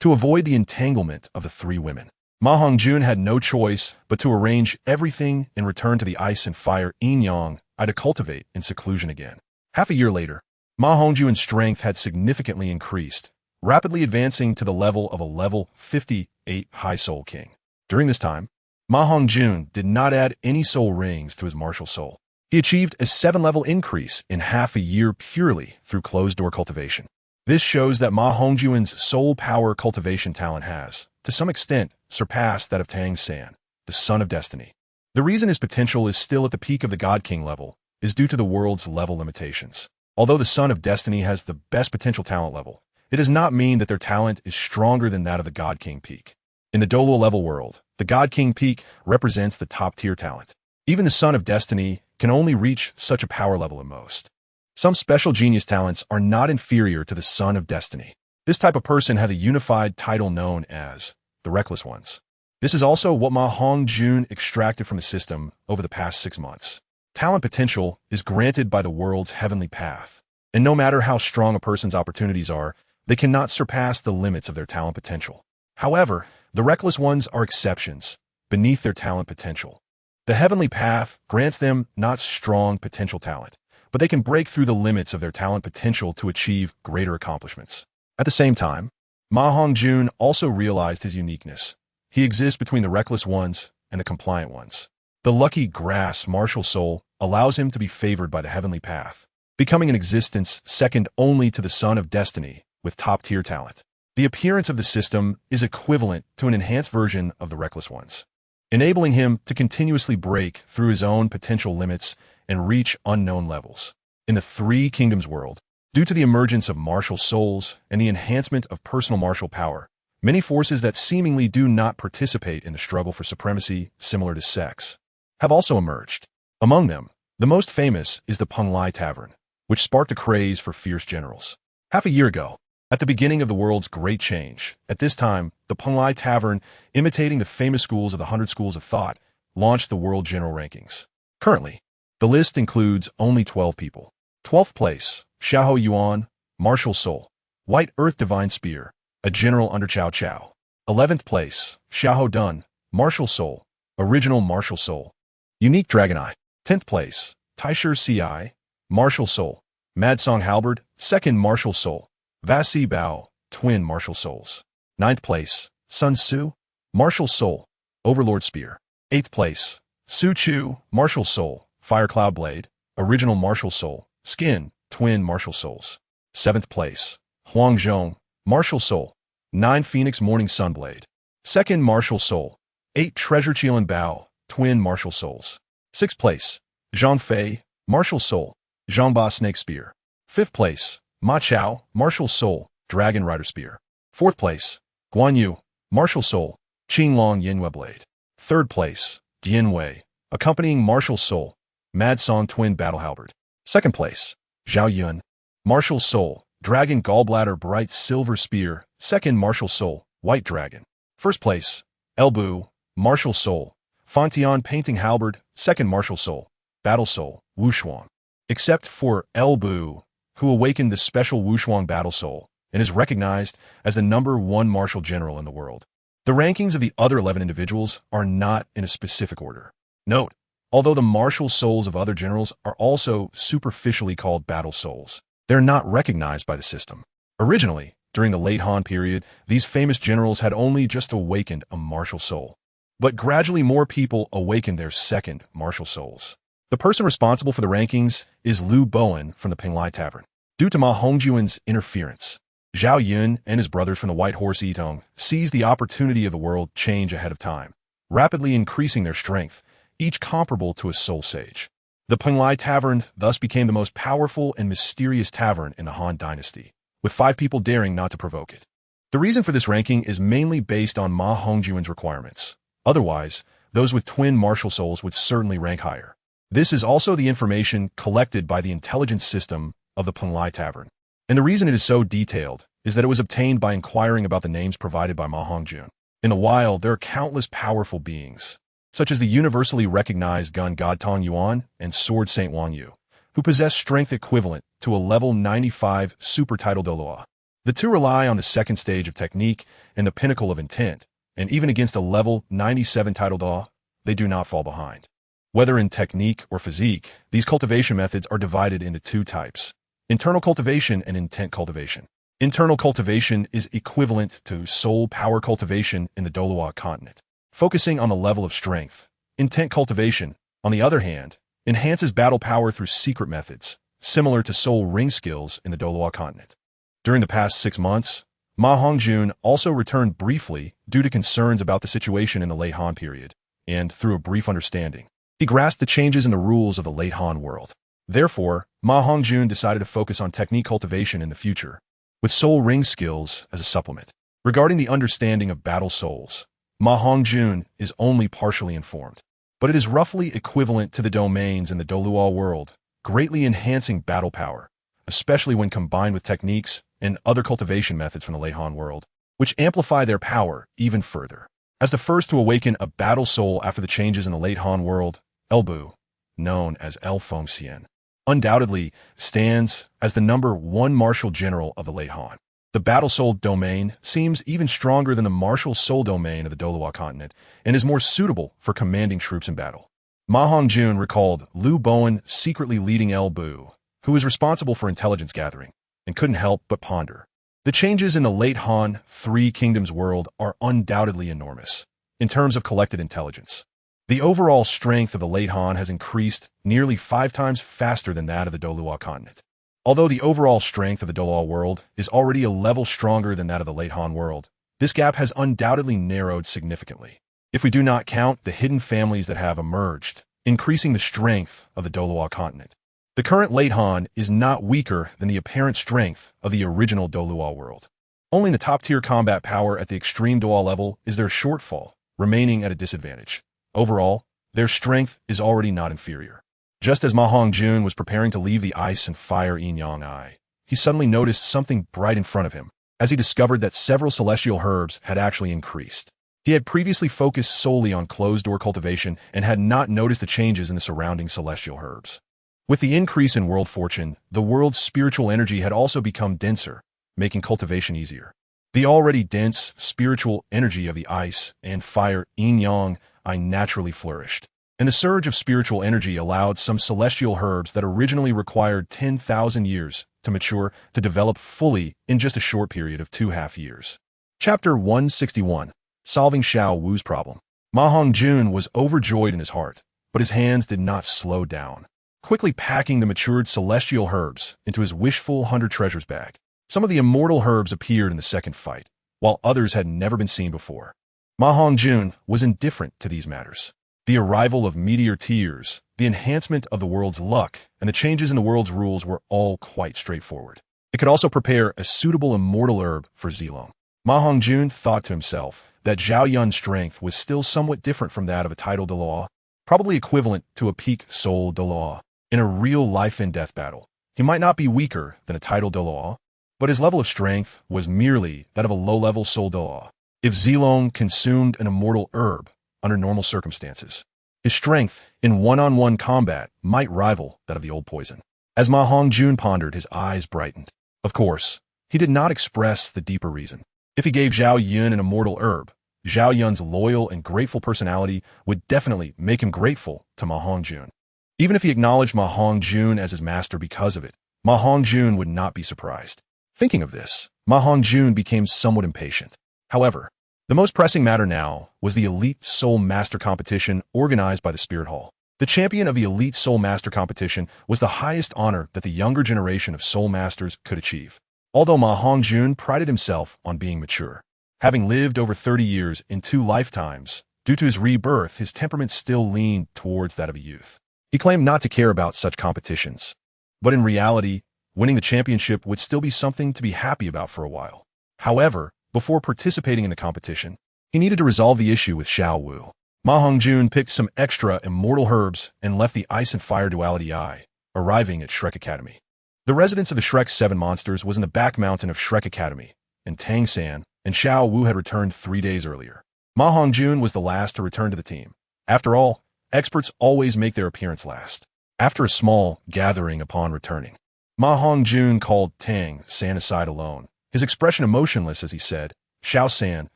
To avoid the entanglement of the three women, MaHongjun had no choice but to arrange everything and return to the ice and fire Yin Yang to cultivate in seclusion again. Half a year later, MaHongjun's strength had significantly increased, rapidly advancing to the level of a level 58 High Soul King. During this time, MaHongjun did not add any soul rings to his martial soul. He achieved a 7-level increase in half a year purely through closed-door cultivation. This shows that MaHongjun's soul power cultivation talent has, to some extent, surpassed that of Tang San, the Son of Destiny. The reason his potential is still at the peak of the God King level is due to the world's level limitations. Although the Son of Destiny has the best potential talent level, it does not mean that their talent is stronger than that of the God King peak. In the Douluo level world, the God King peak represents the top-tier talent. Even the Son of Destiny can only reach such a power level at most. Some special genius talents are not inferior to the Son of Destiny. This type of person has a unified title known as the Reckless Ones. This is also what MaHongjun extracted from the system over the past 6 months. Talent potential is granted by the world's heavenly path, and no matter how strong a person's opportunities are, they cannot surpass the limits of their talent potential. However, the Reckless Ones are exceptions beneath their talent potential. The heavenly path grants them not strong potential talent, but they can break through the limits of their talent potential to achieve greater accomplishments. At the same time, MaHongjun also realized his uniqueness. He exists between the Reckless Ones and the Compliant Ones. The lucky grass martial soul allows him to be favored by the heavenly path, becoming an existence second only to the Son of Destiny with top-tier talent. The appearance of the system is equivalent to an enhanced version of the Reckless Ones, enabling him to continuously break through his own potential limits and reach unknown levels. In the Three Kingdoms world, due to the emergence of martial souls and the enhancement of personal martial power, many forces that seemingly do not participate in the struggle for supremacy, similar to sex, have also emerged. Among them, the most famous is the Penglai Tavern, which sparked a craze for fierce generals. Half a year ago, at the beginning of the world's great change, at this time, the Penglai Tavern, imitating the famous schools of the 100 Schools of Thought, launched the world general rankings. Currently, the list includes only 12 people. 12th place, Xiahou Yuan, Martial Soul, White Earth Divine Spear, a general under Cao Cao. 11th place, Xiahou Dun, Martial Soul, Original Martial Soul, Unique Dragon Eye. 10th place, Taishir Ci, Martial Soul, Mad Song Halberd, Second Martial Soul, Vasi Bao, Twin Martial Souls. 9th place, Sun Tzu, Martial Soul, Overlord Spear. 8th place, Su Chu, Martial Soul, Fire Cloud Blade, Original Martial Soul, Skin, Twin Martial Souls. 7th place, Hongjun, Martial Soul, 9 Phoenix Morning Sunblade, Second Martial Soul, 8 Treasure Qilan Bao, Twin Martial Souls. 6th place, Zhang Fei, Martial Soul, Zhangba Snake Spear. 5th place, Ma Chao, Martial Soul, Dragon Rider Spear. 4th place, Guan Yu, Martial Soul, Qinglong Yinhua Blade. 3rd place, Dian Wei, accompanying Martial Soul, Mad Song Twin Battle Halberd. 2nd place, Zhao Yun, Martial Soul, Dragon Gallbladder Bright Silver Spear, 2nd Martial Soul, White Dragon. 1st place, Elbu, Martial Soul, Fontian Painting Halberd, 2nd Martial Soul, Battle Soul, Wushuang. Except for Elbu, who awakened the special Wushuang Battle Soul and is recognized as the #1 martial general in the world. The rankings of the other 11 individuals are not in a specific order. Note, although the martial souls of other generals are also superficially called battle souls, they're not recognized by the system. Originally, during the late Han period, these famous generals had only just awakened a martial soul. But gradually more people awakened their second martial souls. The person responsible for the rankings is Liu Bowen from the Penglai Tavern. Due to MaHongjun's interference, Zhao Yun and his brothers from the White Horse Yitong seized the opportunity of the world change ahead of time, rapidly increasing their strength, each comparable to a soul sage. The Penglai Tavern thus became the most powerful and mysterious tavern in the Han Dynasty, with 5 people daring not to provoke it. The reason for this ranking is mainly based on MaHongjun's requirements. Otherwise, those with twin martial souls would certainly rank higher. This is also the information collected by the intelligence system of the Penglai Tavern. And the reason it is so detailed is that it was obtained by inquiring about the names provided by MaHongjun. In the wild, there are countless powerful beings, such as the universally recognized gun god Tong Yuan and sword Saint Wang Yu, who possess strength equivalent to a level 95 super title Douluo. The two rely on the second stage of technique and the pinnacle of intent, and even against a level 97 title Douluo, they do not fall behind. Whether in technique or physique, these cultivation methods are divided into 2 types: internal cultivation and intent cultivation. Internal cultivation is equivalent to soul power cultivation in the Douluo continent, focusing on the level of strength. Intent cultivation, on the other hand, enhances battle power through secret methods, similar to soul ring skills in the Douluo continent. During the past 6 months, MaHongjun also returned briefly due to concerns about the situation in the late Han period, and through a brief understanding, he grasped the changes in the rules of the late Han world. Therefore, MaHongjun decided to focus on technique cultivation in the future, with soul ring skills as a supplement. Regarding the understanding of battle souls, MaHongjun is only partially informed, but it is roughly equivalent to the domains in the Douluo world, greatly enhancing battle power, especially when combined with techniques and other cultivation methods from the late Han world, which amplify their power even further. As the first to awaken a battle soul after the changes in the late Han world, Elbu, known as El Fengxian, undoubtedly stands as the #1 martial general of the late Han. The battle soul domain seems even stronger than the martial soul domain of the Douluo continent and is more suitable for commanding troops in battle. MaHongjun recalled Liu Bowen secretly leading Elbu, who was responsible for intelligence gathering, and couldn't help but ponder. The changes in the late Han Three Kingdoms world are undoubtedly enormous in terms of collected intelligence. The overall strength of the late Han has increased nearly 5 times faster than that of the Douluo continent. Although the overall strength of the Douluo world is already a level stronger than that of the late Han world, this gap has undoubtedly narrowed significantly, if we do not count the hidden families that have emerged, increasing the strength of the Douluo continent. The current late Han is not weaker than the apparent strength of the original Douluo world. Only in the top-tier combat power at the extreme Douluo level is there a shortfall, remaining at a disadvantage. Overall, their strength is already not inferior. Just as MaHongjun was preparing to leave the ice and fire yin-yang eye, he suddenly noticed something bright in front of him, as he discovered that several celestial herbs had actually increased. He had previously focused solely on closed-door cultivation and had not noticed the changes in the surrounding celestial herbs. With the increase in world fortune, the world's spiritual energy had also become denser, making cultivation easier. The already dense spiritual energy of the ice and fire yin-yang eye naturally flourished, and the surge of spiritual energy allowed some celestial herbs that originally required 10,000 years to mature to develop fully in just a short period of 2.5 years. Chapter 161. Solving Xiao Wu's Problem. MaHongjun was overjoyed in his heart, but his hands did not slow down, quickly packing the matured celestial herbs into his wishful 100 treasures bag. Some of the immortal herbs appeared in the second fight, while others had never been seen before. MaHongjun was indifferent to these matters. The arrival of meteor tears, the enhancement of the world's luck, and the changes in the world's rules were all quite straightforward. It could also prepare a suitable immortal herb for Zilong. MaHongjun thought to himself that Zhao Yun's strength was still somewhat different from that of a title Dalu, probably equivalent to a peak soul Dalu. In a real life-and-death battle, he might not be weaker than a title Dalu, but his level of strength was merely that of a low-level soul Dalu. If Zilong consumed an immortal herb under normal circumstances, his strength in one-on-one combat might rival that of the old poison. As MaHongjun pondered, his eyes brightened. Of course, he did not express the deeper reason. If he gave Zhao Yun an immortal herb, Zhao Yun's loyal and grateful personality would definitely make him grateful to MaHongjun. Even if he acknowledged MaHongjun as his master because of it, MaHongjun would not be surprised. Thinking of this, MaHongjun became somewhat impatient. However, the most pressing matter now was the Elite Soul Master competition organized by the Spirit Hall. The champion of the Elite Soul Master competition was the highest honor that the younger generation of Soul Masters could achieve. Although MaHongjun prided himself on being mature, having lived over 30 years in 2 lifetimes, due to his rebirth, his temperament still leaned towards that of a youth. He claimed not to care about such competitions, but in reality, winning the championship would still be something to be happy about for a while. However, before participating in the competition, he needed to resolve the issue with Xiao Wu. MaHongjun picked some extra immortal herbs and left the Ice and Fire Duality Eye, arriving at Shrek Academy. The residence of the Shrek 7 monsters was in the back mountain of Shrek Academy, and Tang San and Xiao Wu had returned 3 days earlier. MaHongjun was the last to return to the team. After all, experts always make their appearance last. After a small gathering upon returning, MaHongjun called Tang San aside alone, his expression emotionless as he said, "Xiao San,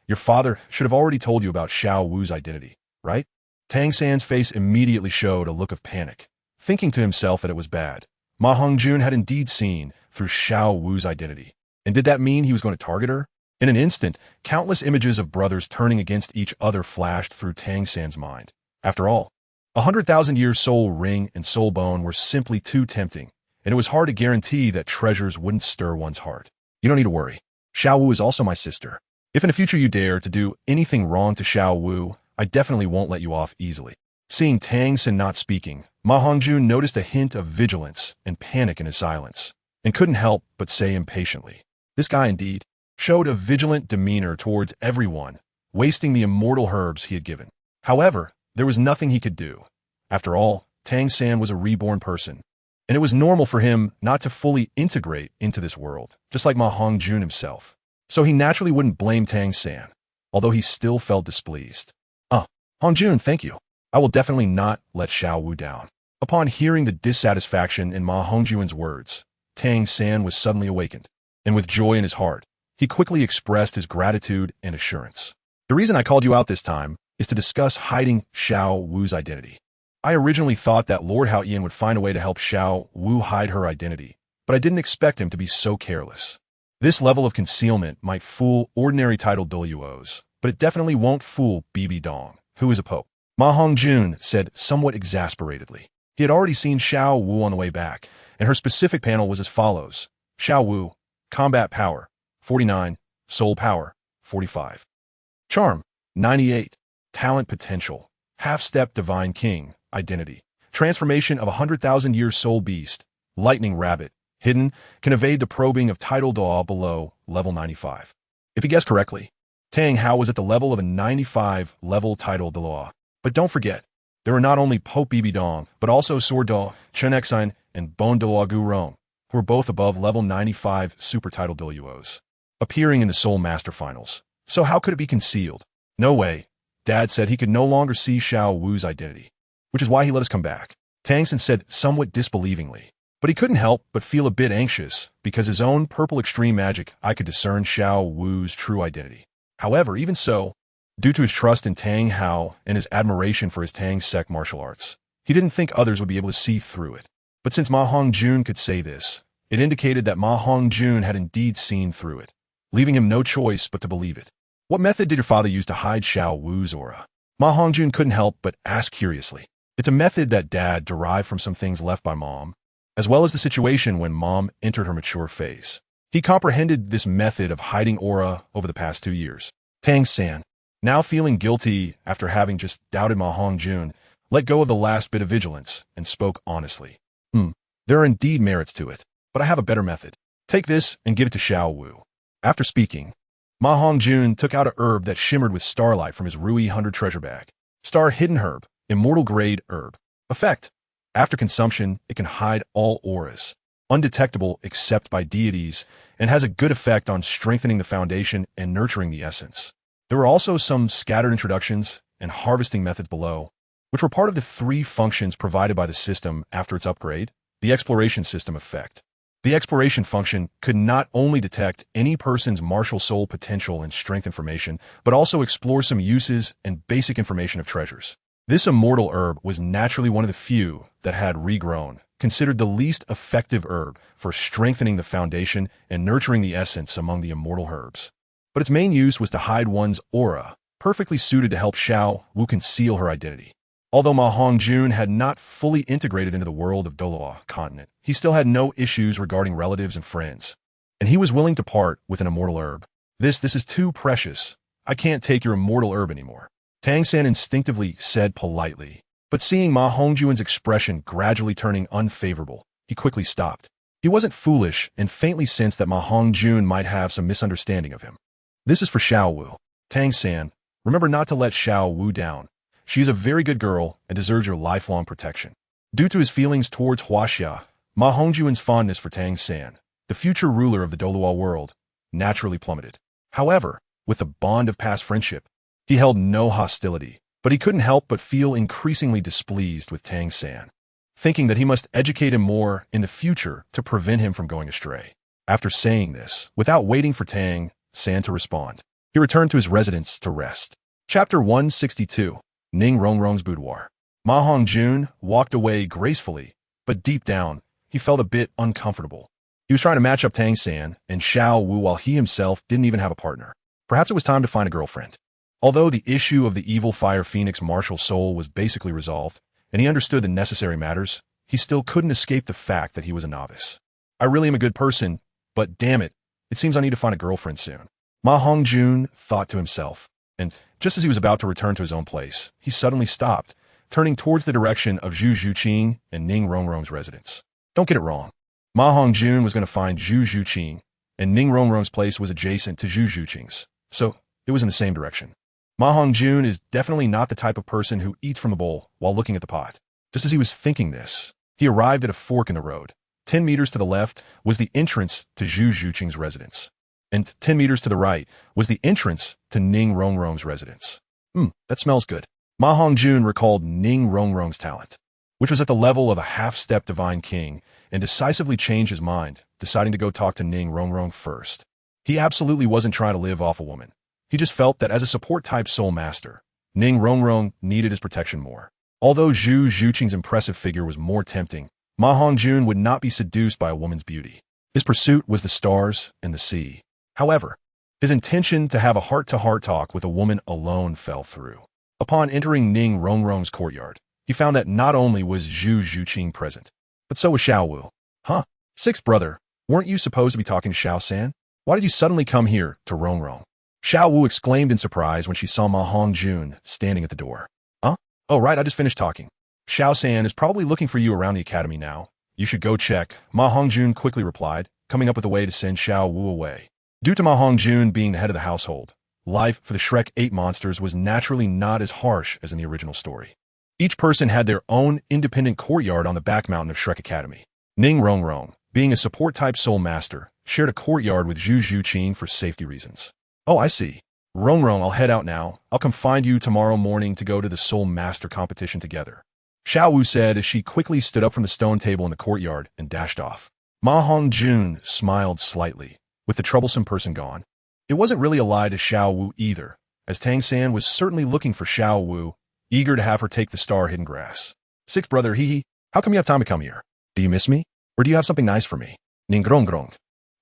your father should have already told you about Xiao Wu's identity, right?" Tang San's face immediately showed a look of panic, thinking to himself that it was bad. MaHongjun had indeed seen through Xiao Wu's identity. And did that mean he was going to target her? In an instant, countless images of brothers turning against each other flashed through Tang San's mind. After all, 100,000-year soul ring and soul bone were simply too tempting, and it was hard to guarantee that treasures wouldn't stir one's heart. You don't need to worry. Xiao Wu is also my sister. If in the future you dare to do anything wrong to Xiao Wu, I definitely won't let you off easily. Seeing Tang San not speaking, MaHongjun noticed a hint of vigilance and panic in his silence, and couldn't help but say impatiently, "This guy indeed showed a vigilant demeanor towards everyone, wasting the immortal herbs he had given." However, there was nothing he could do. After all, Tang San was a reborn person, and it was normal for him not to fully integrate into this world, just like MaHongjun himself. So he naturally wouldn't blame Tang San, although he still felt displeased. Hongjun, thank you. I will definitely not let Xiao Wu down. Upon hearing the dissatisfaction in MaHongjun's words, Tang San was suddenly awakened, and with joy in his heart, he quickly expressed his gratitude and assurance. The reason I called you out this time is to discuss hiding Xiao Wu's identity. I originally thought that Lord Hao Yan would find a way to help Xiao Wu hide her identity, but I didn't expect him to be so careless. This level of concealment might fool ordinary titled Douluos, but it definitely won't fool Bibi Dong, who is a pope. MaHongjun said somewhat exasperatedly. He had already seen Xiao Wu on the way back, and her specific panel was as follows. Xiao Wu, Combat Power, 49, Soul Power, 45. Charm, 98. Talent Potential, Half-Step Divine King, Identity. Transformation of 100,000-year Soul Beast, Lightning Rabbit, Hidden, can evade the probing of Tidal Daw below level 95. If he guessed correctly, Tang Hao was at the level of a 95 level Tidal Daw. But don't forget, there are not only Pope Bibi Dong, but also Sword Daw, Chen Xine, and Bon Daluo Gu Rong, who are both above level 95 super Tidal Daluos, appearing in the Soul Master Finals. So how could it be concealed? No way. Dad said he could no longer see Xiao Wu's identity, which is why he let us come back. Tang San said somewhat disbelievingly, but he couldn't help but feel a bit anxious because his own purple extreme magic I could discern Xiao Wu's true identity. However, even so, due to his trust in Tang Hao and his admiration for his Tang sect martial arts, he didn't think others would be able to see through it. But since MaHongjun could say this, it indicated that MaHongjun had indeed seen through it, leaving him no choice but to believe it. What method did your father use to hide Xiao Wu's aura? MaHongjun couldn't help but ask curiously. It's a method that Dad derived from some things left by Mom, as well as the situation when Mom entered her mature phase. He comprehended this method of hiding aura over the past 2 years. Tang San, now feeling guilty after having just doubted MaHongjun, let go of the last bit of vigilance and spoke honestly. There are indeed merits to it, but I have a better method. Take this and give it to Xiao Wu. After speaking, MaHongjun took out a herb that shimmered with starlight from his Rui 100 treasure bag. Star Hidden Herb, Immortal Grade Herb. Effect. After consumption, it can hide all auras, undetectable except by deities, and has a good effect on strengthening the foundation and nurturing the essence. There were also some scattered introductions and harvesting methods below, which were part of the 3 functions provided by the system after its upgrade. The Exploration System effect. The Exploration function could not only detect any person's martial soul potential and strength information, but also explore some uses and basic information of treasures. This immortal herb was naturally one of the few that had regrown, considered the least effective herb for strengthening the foundation and nurturing the essence among the immortal herbs. But its main use was to hide one's aura, perfectly suited to help Xiao Wu conceal her identity. Although MaHongjun had not fully integrated into the world of Douluo continent, he still had no issues regarding relatives and friends, and he was willing to part with an immortal herb. This is too precious. I can't take your immortal herb anymore. Tang San instinctively said politely, but seeing MaHongjun's expression gradually turning unfavorable, he quickly stopped. He wasn't foolish and faintly sensed that MaHongjun might have some misunderstanding of him. This is for Xiao Wu. Tang San, remember not to let Xiao Wu down. She is a very good girl and deserves your lifelong protection. Due to his feelings towards Huaxia, MaHongjun's fondness for Tang San, the future ruler of the Douluo world, naturally plummeted. However, with the bond of past friendship, he held no hostility, but he couldn't help but feel increasingly displeased with Tang San, thinking that he must educate him more in the future to prevent him from going astray. After saying this, without waiting for Tang San to respond, he returned to his residence to rest. Chapter 162. Ning Rongrong's Boudoir. MaHongjun walked away gracefully, but deep down, he felt a bit uncomfortable. He was trying to match up Tang San and Xiao Wu while he himself didn't even have a partner. Perhaps it was time to find a girlfriend. Although the issue of the evil Fire Phoenix martial soul was basically resolved, and he understood the necessary matters, he still couldn't escape the fact that he was a novice. I really am a good person, but damn it, it seems I need to find a girlfriend soon. MaHongjun thought to himself, and just as he was about to return to his own place, he suddenly stopped, turning towards the direction of Zhu Zhuqing and Ning Rongrong's residence. Don't get it wrong. MaHongjun was going to find Zhu Zhuqing, and Ning Rongrong's place was adjacent to Zhu Zhuqing's, so it was in the same direction. MaHongjun is definitely not the type of person who eats from the bowl while looking at the pot. Just as he was thinking this, He arrived at a fork in the road. 10 meters to the left was the entrance to Zhu Zhuqing's residence, and 10 meters to the right was the entrance to Ning Rongrong's residence. That smells good. MaHongjun recalled Ning Rongrong's talent, which was at the level of a half-step divine king, and decisively changed his mind, deciding to go talk to Ning Rongrong first. He absolutely wasn't trying to live off a woman. He just felt that as a support-type soul master, Ning Rongrong needed his protection more. Although Zhu Zhuqing's impressive figure was more tempting, MaHongjun would not be seduced by a woman's beauty. His pursuit was the stars and the sea. However, his intention to have a heart-to-heart talk with a woman alone fell through. Upon entering Ning Rongrong's courtyard, he found that not only was Zhu Zhuqing present, but so was Xiao Wu. Huh? Sixth brother, weren't you supposed to be talking to Xiao San? Why did you suddenly come here to Rongrong? Xiao Wu exclaimed in surprise when she saw MaHongjun standing at the door. Huh? Oh right, I just finished talking. Xiao San is probably looking for you around the academy now. You should go check, MaHongjun quickly replied, coming up with a way to send Xiao Wu away. Due to MaHongjun being the head of the household, life for the Shrek 8 monsters was naturally not as harsh as in the original story. Each person had their own independent courtyard on the back mountain of Shrek Academy. Ning Rongrong, being a support-type soul master, shared a courtyard with Zhu Zhuqing for safety reasons. Oh, I see. Rongrong, I'll head out now. I'll come find you tomorrow morning to go to the soul master competition together. Xiao Wu said as she quickly stood up from the stone table in the courtyard and dashed off. MaHongjun smiled slightly, with the troublesome person gone. It wasn't really a lie to Xiao Wu either, as Tang San was certainly looking for Xiao Wu, eager to have her take the star hidden grass. Sixth brother, how come you have time to come here? Do you miss me? Or do you have something nice for me? Ning Rongrong.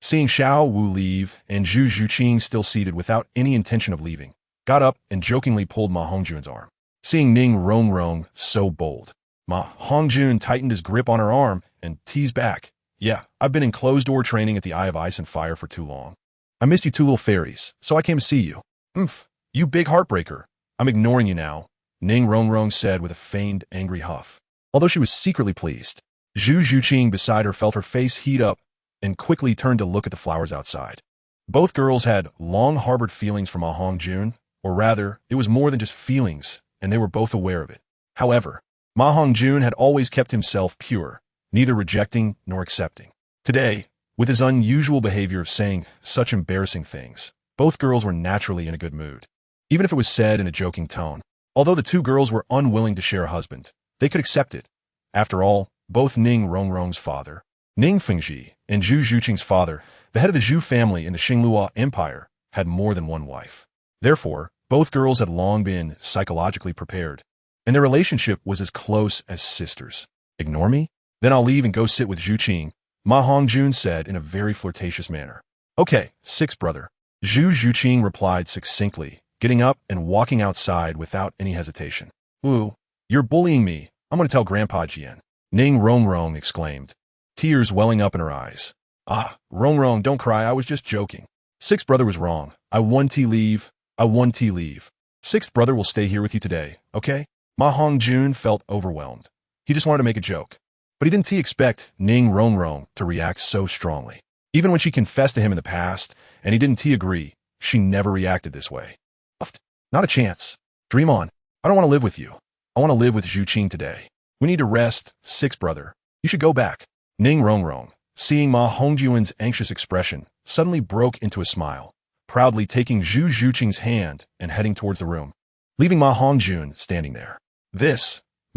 Seeing Xiao Wu leave and Zhu Zhuqing still seated without any intention of leaving, got up and jokingly pulled MaHongjun's arm. Seeing Ning Rongrong so bold, MaHongjun tightened his grip on her arm and teased back. Yeah, I've been in closed-door training at the Eye of Ice and Fire for too long. I missed you two little fairies, so I came to see you. You big heartbreaker. I'm ignoring you now, Ning Rongrong said with a feigned angry huff. Although she was secretly pleased, Zhu Zhuqing beside her felt her face heat up and quickly turned to look at the flowers outside. Both girls had long harbored feelings for MaHongjun, or rather, it was more than just feelings, and they were both aware of it. However, MaHongjun had always kept himself pure, neither rejecting nor accepting. Today, with his unusual behavior of saying such embarrassing things, both girls were naturally in a good mood, even if it was said in a joking tone. Although the two girls were unwilling to share a husband, they could accept it. After all, both Ning Rongrong's father, Ning Fengji, and Zhu Zhuqing's father, the head of the Zhu family in the Xinglua Empire, had more than one wife. Therefore, both girls had long been psychologically prepared, and their relationship was as close as sisters. Ignore me? Then I'll leave and go sit with Zhuqing, MaHongjun said in a very flirtatious manner. Okay, sixth brother. Zhu Zhuqing replied succinctly, getting up and walking outside without any hesitation. Ooh, you're bullying me. I'm going to tell Grandpa Jian, Ning Rongrong exclaimed, tears welling up in her eyes. Rongrong, don't cry, I was just joking. Sixth brother was wrong. I won tea leave. Sixth brother will stay here with you today, okay? MaHongjun felt overwhelmed. He just wanted to make a joke. But he didn't expect Ning Rongrong to react so strongly. Even when she confessed to him in the past, and he didn't agree, she never reacted this way. Not a chance. Dream on. I don't want to live with you. I want to live with Zhuqing today. We need to rest, sixth brother. You should go back. Ning Rongrong, seeing MaHongjun's anxious expression, suddenly broke into a smile, proudly taking Zhu Zhuqing's hand and heading towards the room, leaving MaHongjun standing there.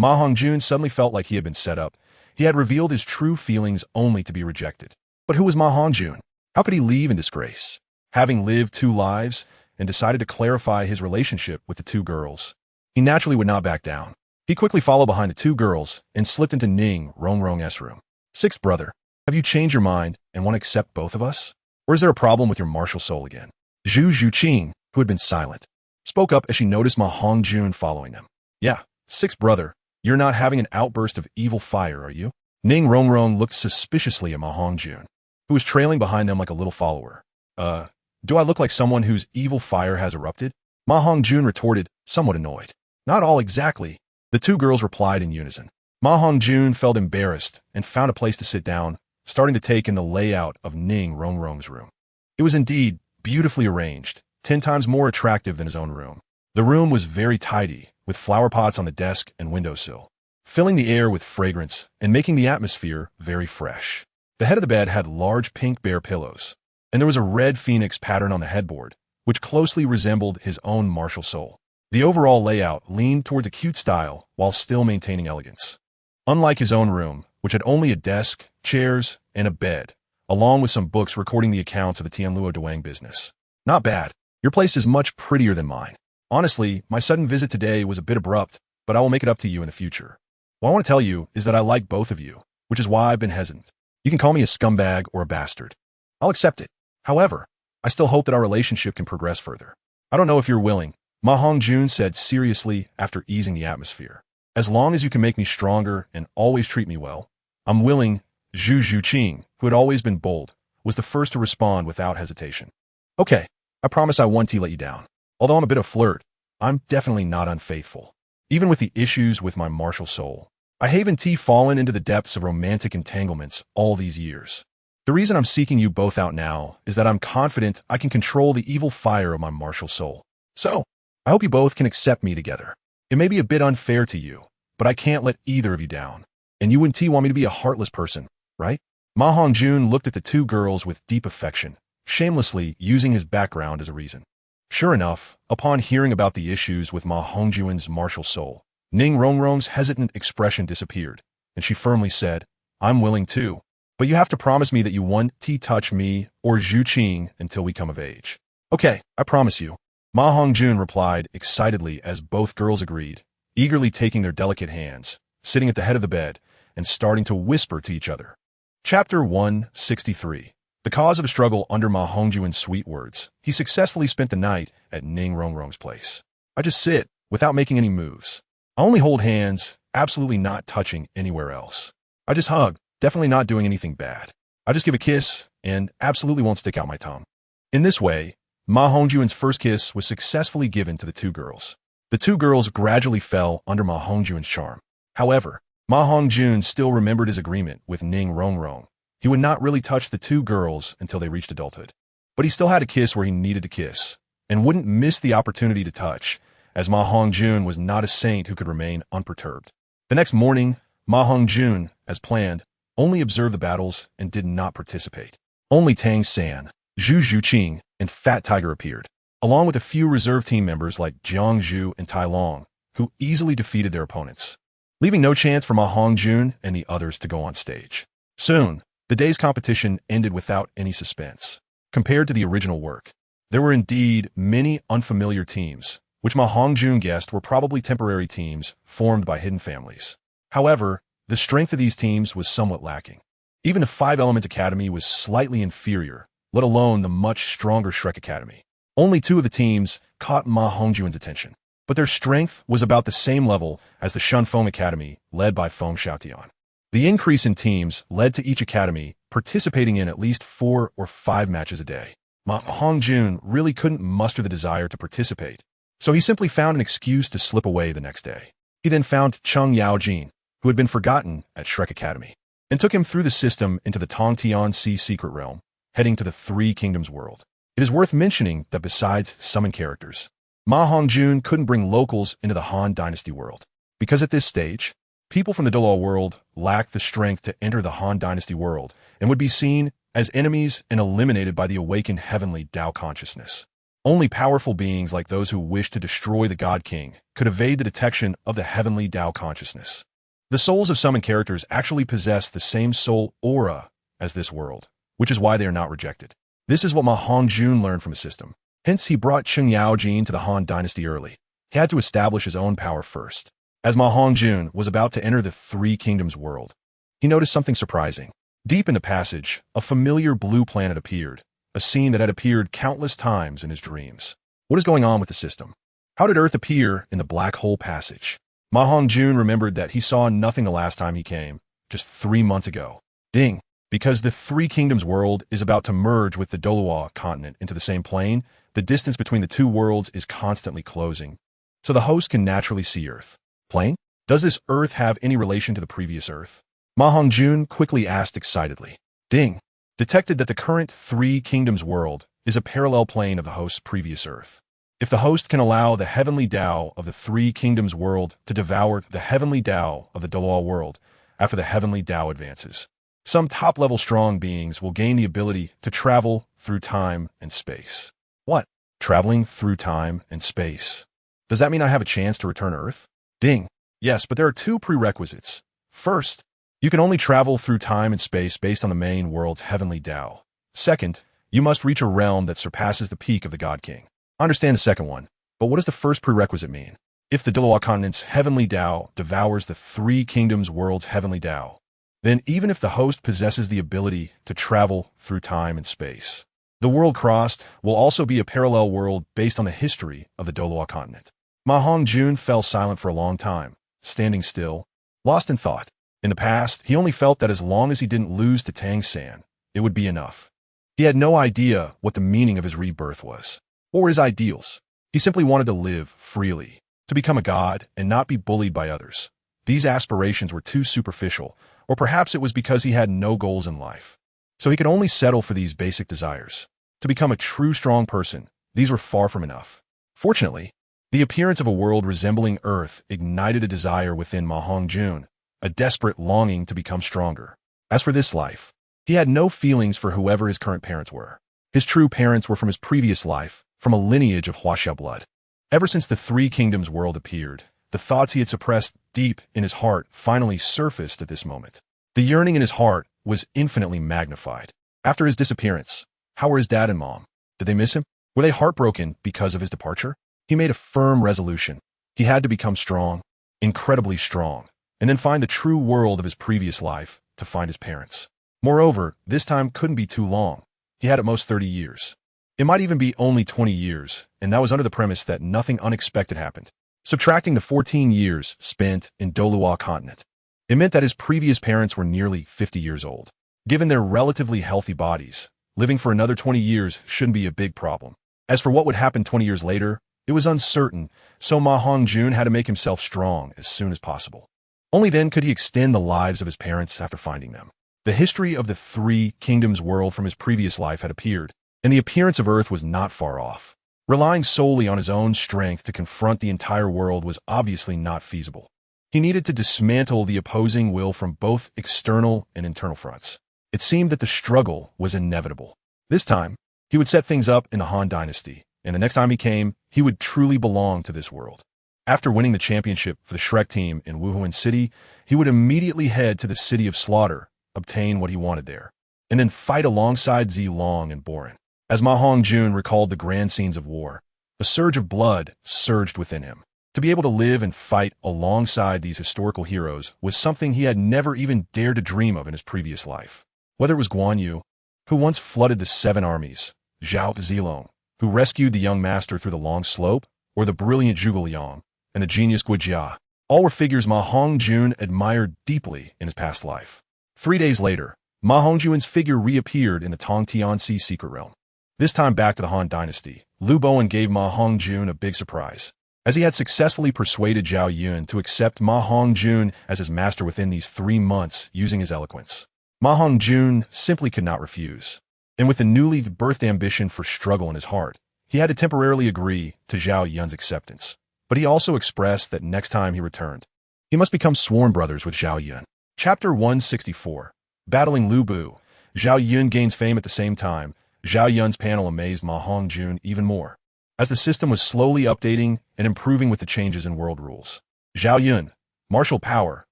MaHongjun suddenly felt like he had been set up. He had revealed his true feelings only to be rejected. But who was MaHongjun? How could he leave in disgrace? Having lived two lives and decided to clarify his relationship with the two girls, he naturally would not back down. He quickly followed behind the two girls and slipped into Ning Rongrong's room. Sixth brother, have you changed your mind and want to accept both of us? Or is there a problem with your martial soul again? Zhu Zhuqing, who had been silent, spoke up as she noticed MaHongjun following them. Yeah, sixth brother, you're not having an outburst of evil fire, are you? Ning Rongrong looked suspiciously at MaHongjun, who was trailing behind them like a little follower. Do I look like someone whose evil fire has erupted? MaHongjun retorted, somewhat annoyed. Not all exactly, the two girls replied in unison. MaHongjun felt embarrassed and found a place to sit down, starting to take in the layout of Ning Rongrong's room. It was indeed beautifully arranged, 10 times more attractive than his own room. The room was very tidy, with flower pots on the desk and windowsill, filling the air with fragrance and making the atmosphere very fresh. The head of the bed had large pink bear pillows, and there was a red phoenix pattern on the headboard, which closely resembled his own martial soul. The overall layout leaned towards a cute style while still maintaining elegance. Unlike his own room, which had only a desk, chairs, and a bed, along with some books recording the accounts of the Tianluo Dawang business. Not bad. Your place is much prettier than mine. Honestly, my sudden visit today was a bit abrupt, but I will make it up to you in the future. What I want to tell you is that I like both of you, which is why I've been hesitant. You can call me a scumbag or a bastard. I'll accept it. However, I still hope that our relationship can progress further. I don't know if you're willing, MaHongjun said seriously after easing the atmosphere. As long as you can make me stronger and always treat me well, I'm willing. Zhu Zhuqing, who had always been bold, was the first to respond without hesitation. Okay, I promise I won't let you down. Although I'm a bit of a flirt, I'm definitely not unfaithful. Even with the issues with my martial soul, I haven't fallen into the depths of romantic entanglements all these years. The reason I'm seeking you both out now is that I'm confident I can control the evil fire of my martial soul. So, I hope you both can accept me together. It may be a bit unfair to you, but I can't let either of you down. And you wouldn't want me to be a heartless person, right? MaHongjun looked at the two girls with deep affection, shamelessly using his background as a reason. Sure enough, upon hearing about the issues with MaHongjun's martial soul, Ning Rongrong's hesitant expression disappeared, and she firmly said, I'm willing too, but you have to promise me that you won't touch me or Zhu Qing until we come of age. Okay, I promise you. MaHongjun replied excitedly as both girls agreed, eagerly taking their delicate hands, sitting at the head of the bed, and starting to whisper to each other. Chapter 163. The cause of a struggle under MaHongjun's sweet words. He successfully spent the night at Ning Rongrong's place. I just sit, without making any moves. I only hold hands, absolutely not touching anywhere else. I just hug, definitely not doing anything bad. I just give a kiss, and absolutely won't stick out my tongue. In this way, MaHongjun's first kiss was successfully given to the two girls. The two girls gradually fell under MaHongjun's charm. However, MaHongjun still remembered his agreement with Ning Rongrong. He would not really touch the two girls until they reached adulthood. But he still had to kiss where he needed to kiss, and wouldn't miss the opportunity to touch, as MaHongjun was not a saint who could remain unperturbed. The next morning, MaHongjun, as planned, only observed the battles and did not participate. Only Tang San, Zhu Zhuqing, and Fat Tiger appeared, along with a few reserve team members like Jiang Zhu and Tai Long, who easily defeated their opponents, leaving no chance for MaHongjun and the others to go on stage. Soon, the day's competition ended without any suspense. Compared to the original work, there were indeed many unfamiliar teams, which MaHongjun guessed were probably temporary teams formed by hidden families. However, the strength of these teams was somewhat lacking. Even the Five Elements Academy was slightly inferior, let alone the much stronger Shrek Academy. Only two of the teams caught MaHongjun's attention, but their strength was about the same level as the Shunfeng Academy, led by Feng Xiaotian. The increase in teams led to each academy participating in at least 4 or 5 matches a day. MaHongjun really couldn't muster the desire to participate, so he simply found an excuse to slip away the next day. He then found Cheng Yaojin, who had been forgotten at Shrek Academy, and took him through the system into the Tongtian Sea secret realm, heading to the Three Kingdoms world. It is worth mentioning that besides summon characters, MaHongjun couldn't bring locals into the Han Dynasty world, because at this stage, people from the Douluo world lacked the strength to enter the Han Dynasty world and would be seen as enemies and eliminated by the awakened heavenly Tao consciousness. Only powerful beings like those who wish to destroy the God King could evade the detection of the heavenly Tao consciousness. The souls of summoned characters actually possess the same soul aura as this world, which is why they are not rejected. This is what MaHongjun learned from his system. Hence, he brought Cheng Yaojin to the Han Dynasty early. He had to establish his own power first. As MaHongjun was about to enter the Three Kingdoms world, he noticed something surprising. Deep in the passage, a familiar blue planet appeared, a scene that had appeared countless times in his dreams. What is going on with the system? How did Earth appear in the black hole passage? MaHongjun remembered that he saw nothing the last time he came, just 3 months ago. Ding! Because the Three Kingdoms world is about to merge with the Douluo continent into the same plane, the distance between the two worlds is constantly closing, so the host can naturally see Earth. Plane? Does this Earth have any relation to the previous Earth? MaHongjun quickly asked excitedly. Ding! Detected that the current Three Kingdoms world is a parallel plane of the host's previous Earth. If the host can allow the heavenly Tao of the Three Kingdoms world to devour the heavenly Tao of the Douluo world after the heavenly Tao advances, some top-level strong beings will gain the ability to travel through time and space. What? Traveling through time and space. Does that mean I have a chance to return to Earth? Ding. Yes, but there are two prerequisites. First, you can only travel through time and space based on the main world's heavenly Tao. Second, you must reach a realm that surpasses the peak of the God King. I understand the second one, but what does the first prerequisite mean? If the Douluo continent's heavenly Tao devours the Three Kingdoms world's heavenly Tao, then even if the host possesses the ability to travel through time and space, the world crossed will also be a parallel world based on the history of the Douluo continent. MaHongjun fell silent for a long time, standing still, lost in thought. In the past, he only felt that as long as he didn't lose to Tang San, it would be enough. He had no idea what the meaning of his rebirth was, or his ideals. He simply wanted to live freely, to become a god and not be bullied by others. These aspirations were too superficial, or perhaps it was because he had no goals in life. So he could only settle for these basic desires. To become a true strong person, these were far from enough. Fortunately, the appearance of a world resembling Earth ignited a desire within MaHongjun, a desperate longing to become stronger. As for this life, he had no feelings for whoever his current parents were. His true parents were from his previous life, from a lineage of Huaxiao blood. Ever since the Three Kingdoms world appeared, the thoughts he had suppressed deep in his heart finally surfaced at this moment. The yearning in his heart was infinitely magnified. After his disappearance, how were his dad and mom? Did they miss him? Were they heartbroken because of his departure? He made a firm resolution. He had to become strong, incredibly strong, and then find the true world of his previous life to find his parents. Moreover, this time couldn't be too long. He had at most 30 years. It might even be only 20 years, and that was under the premise that nothing unexpected happened. Subtracting the 14 years spent in Douluo continent, it meant that his previous parents were nearly 50 years old. Given their relatively healthy bodies, living for another 20 years shouldn't be a big problem. As for what would happen 20 years later, it was uncertain, so MaHongjun had to make himself strong as soon as possible. Only then could he extend the lives of his parents after finding them. The history of the Three Kingdoms world from his previous life had appeared, and the appearance of Earth was not far off. Relying solely on his own strength to confront the entire world was obviously not feasible. He needed to dismantle the opposing will from both external and internal fronts. It seemed that the struggle was inevitable. This time, he would set things up in the Han Dynasty, and the next time he came, he would truly belong to this world. After winning the championship for the Shrek team in Wuhunwith City, he would immediately head to the City of Slaughter, obtain what he wanted there, and then fight alongside Zilong and Boren. As MaHongjun recalled the grand scenes of war, a surge of blood surged within him. To be able to live and fight alongside these historical heroes was something he had never even dared to dream of in his previous life. Whether it was Guan Yu, who once flooded the Seven Armies, Zhao Zilong, who rescued the young master through the long slope, or the brilliant Zhuge Liang and the genius Guijia, all were figures MaHongjun admired deeply in his past life. 3 days later, MaHongjun's figure reappeared in the Tongtianxi secret realm. This time back to the Han Dynasty, Lu Bowen gave MaHongjun a big surprise. As he had successfully persuaded Zhao Yun to accept MaHongjun as his master within these 3 months using his eloquence, MaHongjun simply could not refuse. And with the newly birthed ambition for struggle in his heart, he had to temporarily agree to Zhao Yun's acceptance. But he also expressed that next time he returned, he must become sworn brothers with Zhao Yun. Chapter 164. Battling Lu Bu. Zhao Yun gains fame at the same time. Zhao Yun's panel amazed MaHongjun even more, as the system was slowly updating and improving with the changes in world rules. Zhao Yun, Martial Power,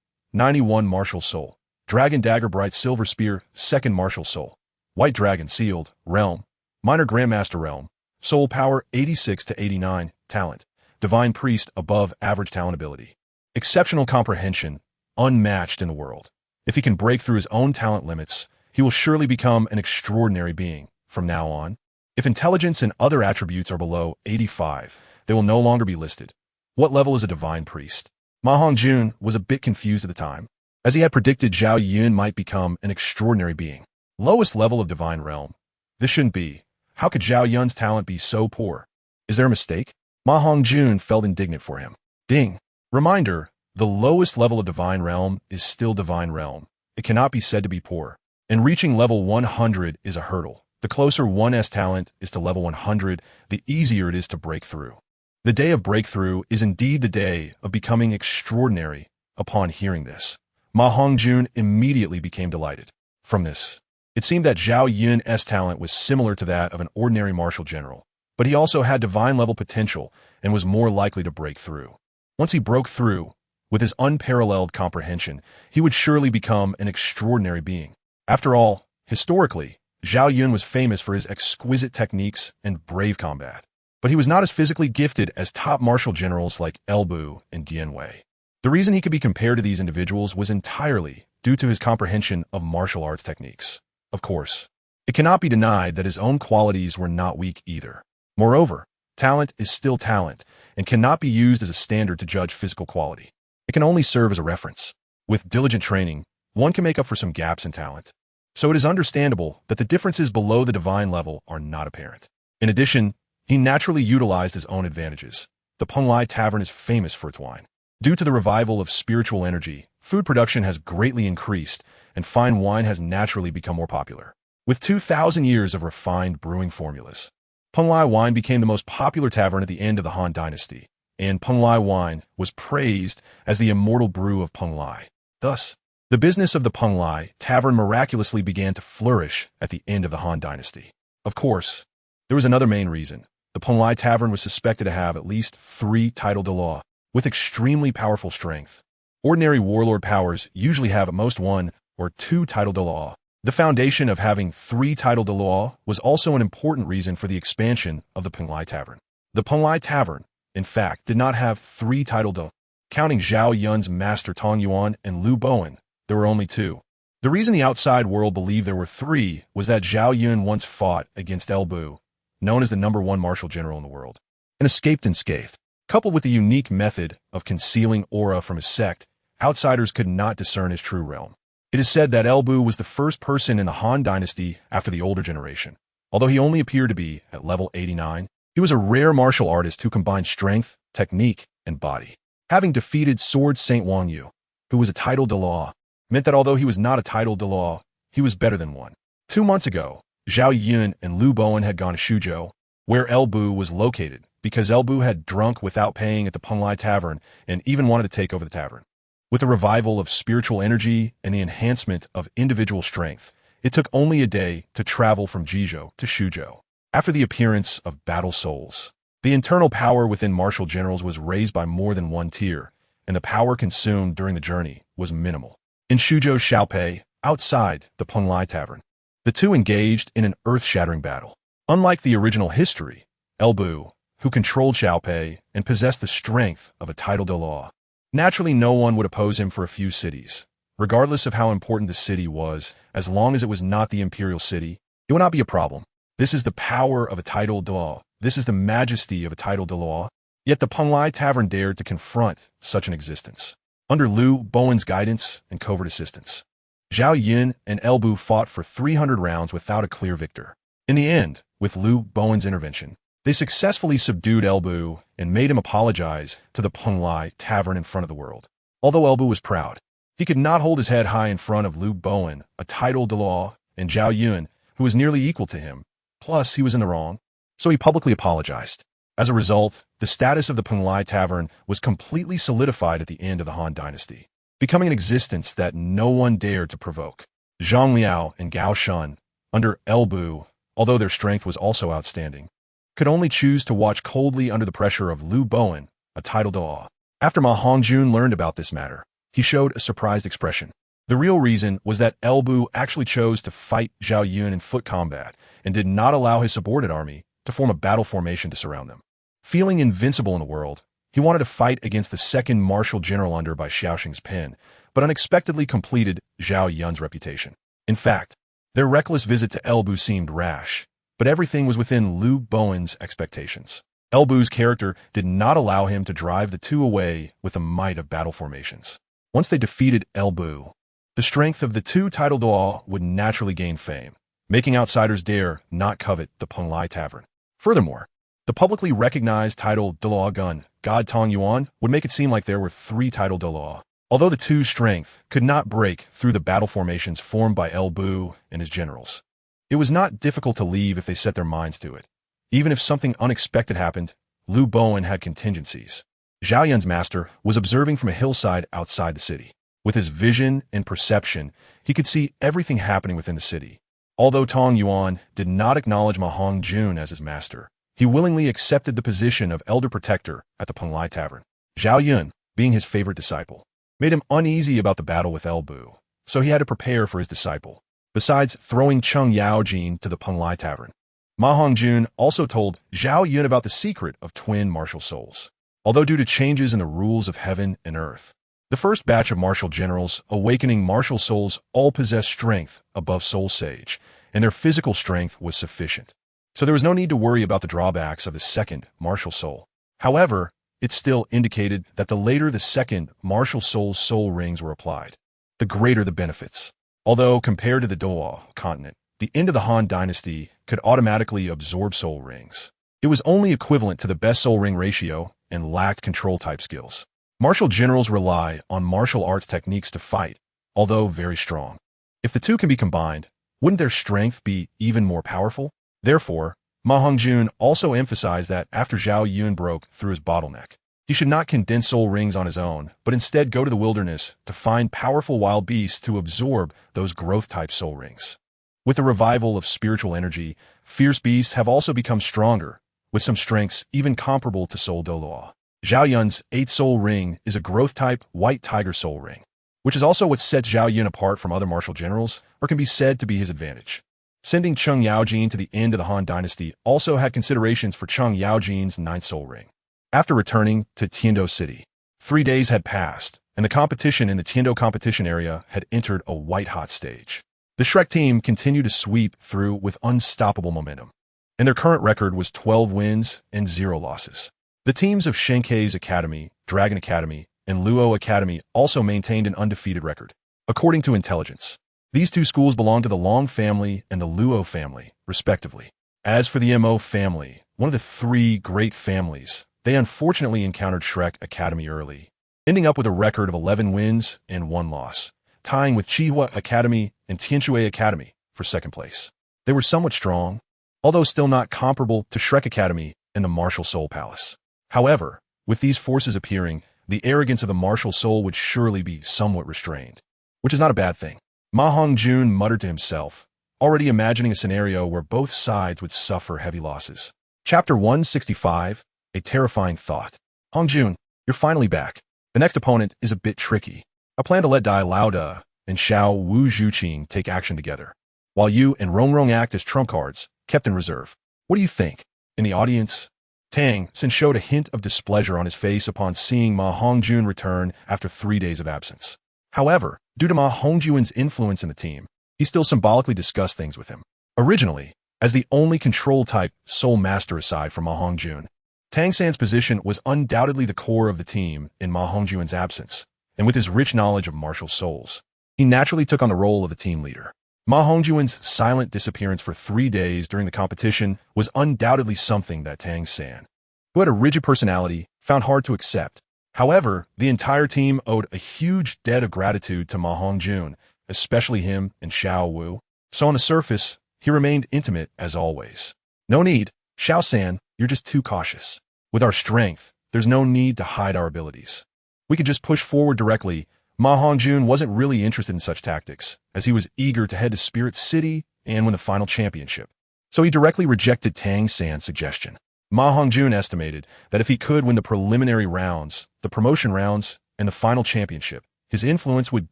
91 Martial Soul. Dragon Dagger Bright Silver Spear, 2nd Martial Soul. White Dragon Sealed, Realm. Minor Grandmaster Realm. Soul Power 86 to 89, Talent. Divine Priest above average talent ability. Exceptional comprehension, unmatched in the world. If he can break through his own talent limits, he will surely become an extraordinary being from now on. If intelligence and other attributes are below 85, they will no longer be listed. What level is a Divine Priest? MaHongjun was a bit confused at the time, as he had predicted Zhao Yun might become an extraordinary being. Lowest level of Divine Realm. This shouldn't be. How could Zhao Yun's talent be so poor? Is there a mistake? MaHongjun felt indignant for him. Ding. Reminder, the lowest level of Divine Realm is still Divine Realm. It cannot be said to be poor. And reaching level 100 is a hurdle. The closer one's talent is to level 100, the easier it is to break through. The day of breakthrough is indeed the day of becoming extraordinary. Upon hearing this, MaHongjun immediately became delighted. From this, it seemed that Zhao Yun's talent was similar to that of an ordinary martial general, but he also had divine-level potential and was more likely to break through. Once he broke through, with his unparalleled comprehension, he would surely become an extraordinary being. After all, historically, Zhao Yun was famous for his exquisite techniques and brave combat, but he was not as physically gifted as top martial generals like Bu and Dian Wei. The reason he could be compared to these individuals was entirely due to his comprehension of martial arts techniques. Of course, it cannot be denied that his own qualities were not weak either. Moreover, talent is still talent and cannot be used as a standard to judge physical quality. It can only serve as a reference. With diligent training, one can make up for some gaps in talent. So it is understandable that the differences below the divine level are not apparent. In addition, he naturally utilized his own advantages. The Penglai Tavern is famous for its wine. Due to the revival of spiritual energy, food production has greatly increased, and fine wine has naturally become more popular. With 2,000 years of refined brewing formulas, Penglai wine became the most popular tavern at the end of the Han Dynasty, and Penglai wine was praised as the immortal brew of Penglai. Thus, the business of the Penglai Tavern miraculously began to flourish at the end of the Han Dynasty. Of course, there was another main reason. The Penglai Tavern was suspected to have at least 3 title de law, with extremely powerful strength. Ordinary warlord powers usually have at most 1 or 2 title de law. The foundation of having 3 title de law was also an important reason for the expansion of the Penglai Tavern. The Penglai Tavern, in fact, did not have 3 title de law. Counting Zhao Yun's master Tong Yuan and Lu Bowen, there were only 2. The reason the outside world believed there were 3 was that Zhao Yun once fought against Bu, known as the #1 martial general in the world, and escaped unscathed. Coupled with the unique method of concealing aura from his sect, outsiders could not discern his true realm. It is said that Bu was the first person in the Han Dynasty after the older generation. Although he only appeared to be at level 89, he was a rare martial artist who combined strength, technique, and body. Having defeated Sword Saint Wang Yu, who was a title de law, meant that although he was not a title de law, he was better than one. 2 months ago, Zhao Yun and Lu Bowen had gone to Shuzhou, where Bu was located, because Bu had drunk without paying at the Penglai Tavern and even wanted to take over the tavern. With the revival of spiritual energy and the enhancement of individual strength, it took only a day to travel from Jizhou to Shuzhou. After the appearance of battle souls, the internal power within martial generals was raised by more than 1 tier, and the power consumed during the journey was minimal. In Shuzhou Xiaopei, outside the Penglai Tavern, the two engaged in an earth-shattering battle. Unlike the original history, Bu, who controlled Xiaopei and possessed the strength of a title de law, naturally no one would oppose him for a few cities. Regardless of how important the city was, as long as it was not the imperial city, it would not be a problem. This is the power of a title de law. This is the majesty of a title de law. Yet the Penglai Tavern dared to confront such an existence. Under Lu Bowen's guidance and covert assistance, Zhao Yun and Bu fought for 300 rounds without a clear victor. In the end, with Lu Bowen's intervention, they successfully subdued Bu and made him apologize to the Penglai Tavern in front of the world. Although Bu was proud, he could not hold his head high in front of Lu Bowen, a title de law, and Zhao Yun, who was nearly equal to him. Plus, he was in the wrong, so he publicly apologized. As a result, the status of the Penglai Tavern was completely solidified at the end of the Han Dynasty, becoming an existence that no one dared to provoke. Zhang Liao and Gao Shun, under Bu, although their strength was also outstanding, could only choose to watch coldly under the pressure of Lu Bowen, a title de law. After MaHongjun learned about this matter, he showed a surprised expression. The real reason was that Bu actually chose to fight Zhao Yun in foot combat and did not allow his subordinate army to form a battle formation to surround them. Feeling invincible in the world, he wanted to fight against the second martial general under by Xiaoxing's pen, but unexpectedly completed Zhao Yun's reputation. In fact, their reckless visit to Bu seemed rash, but everything was within Lu Bowen's expectations. Bu's character did not allow him to drive the two away with the might of battle formations. Once they defeated Bu, the strength of the 2 title de law would naturally gain fame, making outsiders dare not covet the Penglai Tavern. Furthermore, the publicly recognized title de law gun, God Tong Yuan, would make it seem like there were 3 title de law. Although the 2's strength could not break through the battle formations formed by Bu and his generals, It was not difficult to leave if they set their minds to it. Even if something unexpected happened, Liu Bowen had contingencies. Zhao Yun's master was observing from a hillside outside the city. With his vision and perception, he could see everything happening within the city. Although Tong Yuan did not acknowledge MaHongjun as his master, he willingly accepted the position of elder protector at the Penglai Tavern. Zhao Yun, being his favorite disciple, made him uneasy about the battle with El Bu, so he had to prepare for his disciple, besides throwing Cheng Yaojin to the Penglai Tavern. MaHongjun also told Zhao Yun about the secret of twin martial souls. Although due to changes in the rules of heaven and earth, the first batch of martial generals awakening martial souls all possessed strength above Soul Sage, and their physical strength was sufficient. So there was no need to worry about the drawbacks of the second martial soul. However, it still indicated that the later the second martial soul's soul rings were applied, the greater the benefits. Although compared to the Douluo continent, the end of the Han dynasty could automatically absorb soul rings. It was only equivalent to the best soul ring ratio and lacked control-type skills. Martial generals rely on martial arts techniques to fight, although very strong. If the two can be combined, wouldn't their strength be even more powerful? Therefore, MaHongjun also emphasized that after Zhao Yun broke through his bottleneck, he should not condense soul rings on his own, but instead go to the wilderness to find powerful wild beasts to absorb those growth-type soul rings. With the revival of spiritual energy, fierce beasts have also become stronger, with some strengths even comparable to Soul Douluo. Zhao Yun's 8th soul ring is a growth-type white tiger soul ring, which is also what sets Zhao Yun apart from other martial generals, or can be said to be his advantage. Sending Cheng Yaojin to the end of the Han dynasty also had considerations for Cheng Yaojin's 9th soul ring. After returning to Tiando City, 3 days had passed, and the competition in the Tiando competition area had entered a white-hot stage. The Shrek team continued to sweep through with unstoppable momentum, and their current record was 12 wins and 0 losses. The teams of Shenkei's Academy, Dragon Academy, and Luo Academy also maintained an undefeated record. According to intelligence, these two schools belong to the Long family and the Luo family, respectively. As for the Mo family, one of the 3 great families, they unfortunately encountered Shrek Academy early, ending up with a record of 11 wins and 1 loss, tying with Chihua Academy and Tianshui Academy for second place. They were somewhat strong, although still not comparable to Shrek Academy and the Martial Soul Palace. However, with these forces appearing, the arrogance of the martial soul would surely be somewhat restrained, which is not a bad thing. MaHongjun muttered to himself, already imagining a scenario where both sides would suffer heavy losses. Chapter 165, A Terrifying Thought. Hongjun, you're finally back. The next opponent is a bit tricky. I plan to let Dai Lauda and Xiao Wu Zhuqing take action together, while you and Rongrong act as trump cards, kept in reserve. What do you think? In the audience, Tang San showed a hint of displeasure on his face upon seeing MaHongjun return after 3 days of absence. However, due to MaHongjun's influence in the team, he still symbolically discussed things with him. Originally, as the only control-type soul master aside from MaHongjun, Tang San's position was undoubtedly the core of the team in MaHongjun's absence, and with his rich knowledge of martial souls, he naturally took on the role of the team leader. MaHongjun's silent disappearance for 3 days during the competition was undoubtedly something that Tang San, who had a rigid personality, found hard to accept. However, the entire team owed a huge debt of gratitude to MaHongjun, especially him and Xiao Wu, so on the surface, he remained intimate as always. No need, Xiao San, you're just too cautious. With our strength, there's no need to hide our abilities. We could just push forward directly. MaHongjun wasn't really interested in such tactics, as he was eager to head to Spirit City and win the final championship. So he directly rejected Tang San's suggestion. MaHongjun estimated that if he could win the preliminary rounds, the promotion rounds, and the final championship, his influence would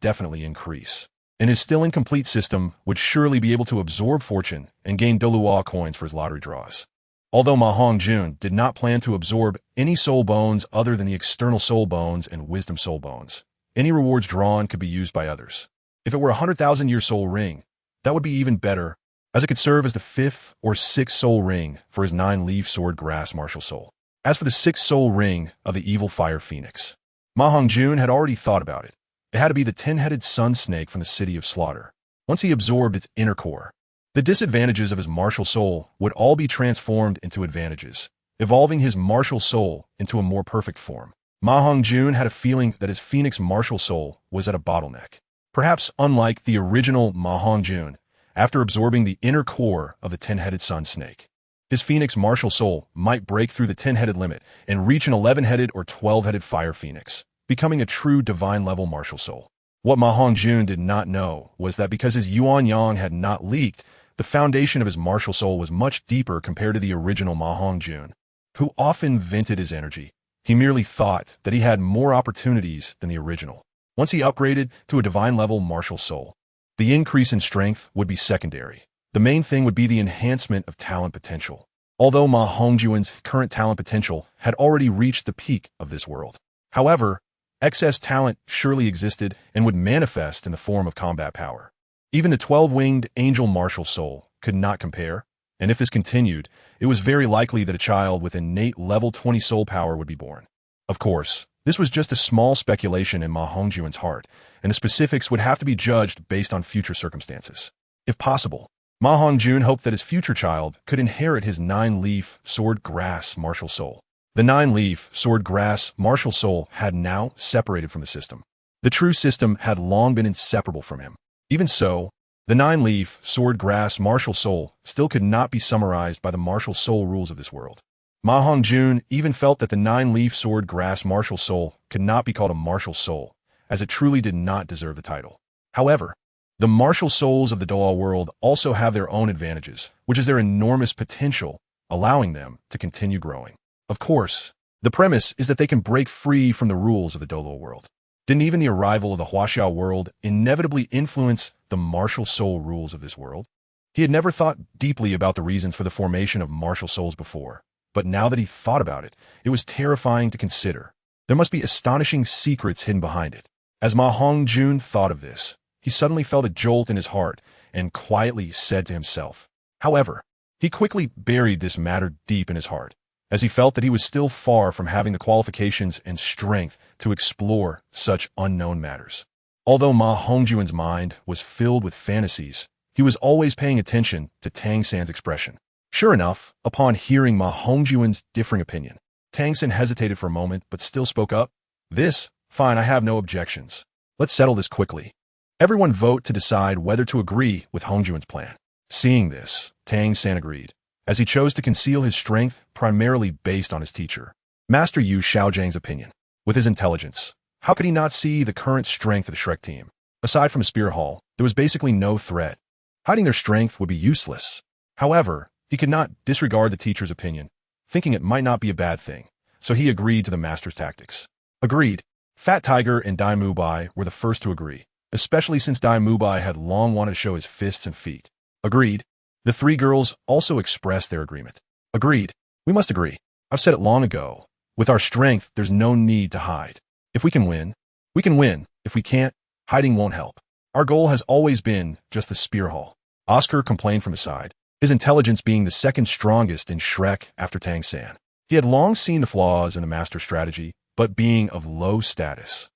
definitely increase, and his still incomplete system would surely be able to absorb fortune and gain Douluo coins for his lottery draws. Although MaHongjun did not plan to absorb any soul bones other than the external soul bones and wisdom soul bones, any rewards drawn could be used by others. If it were a 100,000-year soul ring, that would be even better, as it could serve as the 5th or 6th soul ring for his 9-leaf sword grass martial soul. As for the 6th soul ring of the evil fire phoenix, MaHongjun had already thought about it. It had to be the 10-headed sun snake from the city of slaughter. Once he absorbed its inner core, the disadvantages of his martial soul would all be transformed into advantages, evolving his martial soul into a more perfect form. MaHongjun had a feeling that his phoenix martial soul was at a bottleneck. Perhaps unlike the original MaHongjun, after absorbing the inner core of the 10-headed sun snake. His phoenix martial soul might break through the 10-headed limit and reach an 11-headed or 12-headed fire phoenix, becoming a true divine-level martial soul. What MaHongjun did not know was that because his Yuan Yang had not leaked, the foundation of his martial soul was much deeper compared to the original MaHongjun, who often vented his energy. He merely thought that he had more opportunities than the original. Once he upgraded to a divine-level martial soul, the increase in strength would be secondary. The main thing would be the enhancement of talent potential. Although MaHongjun's current talent potential had already reached the peak of this world. However, excess talent surely existed and would manifest in the form of combat power. Even the 12-winged angel martial soul could not compare, and if this continued, it was very likely that a child with innate level 20 soul power would be born. Of course, this was just a small speculation in MaHongjun's heart, and the specifics would have to be judged based on future circumstances. If possible, MaHongjun hoped that his future child could inherit his 9-leaf sword grass martial soul. The 9-leaf sword grass martial soul had now separated from the system. The true system had long been inseparable from him. Even so, the 9-leaf sword grass martial soul still could not be summarized by the martial soul rules of this world. MaHongjun even felt that the 9-leaf sword grass martial soul could not be called a martial soul, as it truly did not deserve the title. However, the martial souls of the Douluo world also have their own advantages, which is their enormous potential, allowing them to continue growing. Of course, the premise is that they can break free from the rules of the Douluo world. Didn't even the arrival of the Huaxiao world inevitably influence the martial soul rules of this world? He had never thought deeply about the reasons for the formation of martial souls before, but now that he thought about it, it was terrifying to consider. There must be astonishing secrets hidden behind it. As MaHongjun thought of this, he suddenly felt a jolt in his heart and quietly said to himself. However, he quickly buried this matter deep in his heart, as he felt that he was still far from having the qualifications and strength to explore such unknown matters. Although MaHongjun's mind was filled with fantasies, he was always paying attention to Tang San's expression. Sure enough, upon hearing MaHongjun's differing opinion, Tang San hesitated for a moment but still spoke up. Fine, I have no objections. Let's settle this quickly. Everyone vote to decide whether to agree with Hongjun's plan. Seeing this, Tang San agreed, as he chose to conceal his strength primarily based on his teacher, Master Yu Xiaojiang's opinion. With his intelligence, how could he not see the current strength of the Shrek team? Aside from a spear hall, there was basically no threat. Hiding their strength would be useless. However, he could not disregard the teacher's opinion, thinking it might not be a bad thing, so he agreed to the master's tactics. Agreed. Fat Tiger and Dai Mubai were the first to agree, especially since Dai Mubai had long wanted to show his fists and feet. Agreed. The three girls also expressed their agreement. Agreed. We must agree. I've said it long ago. With our strength, there's no need to hide. If we can win, we can win. If we can't, hiding won't help. Our goal has always been just the spear hall. Oscar complained from his side, his intelligence being the second strongest in Shrek after Tang San. He had long seen the flaws in the master's strategy, but being of low status.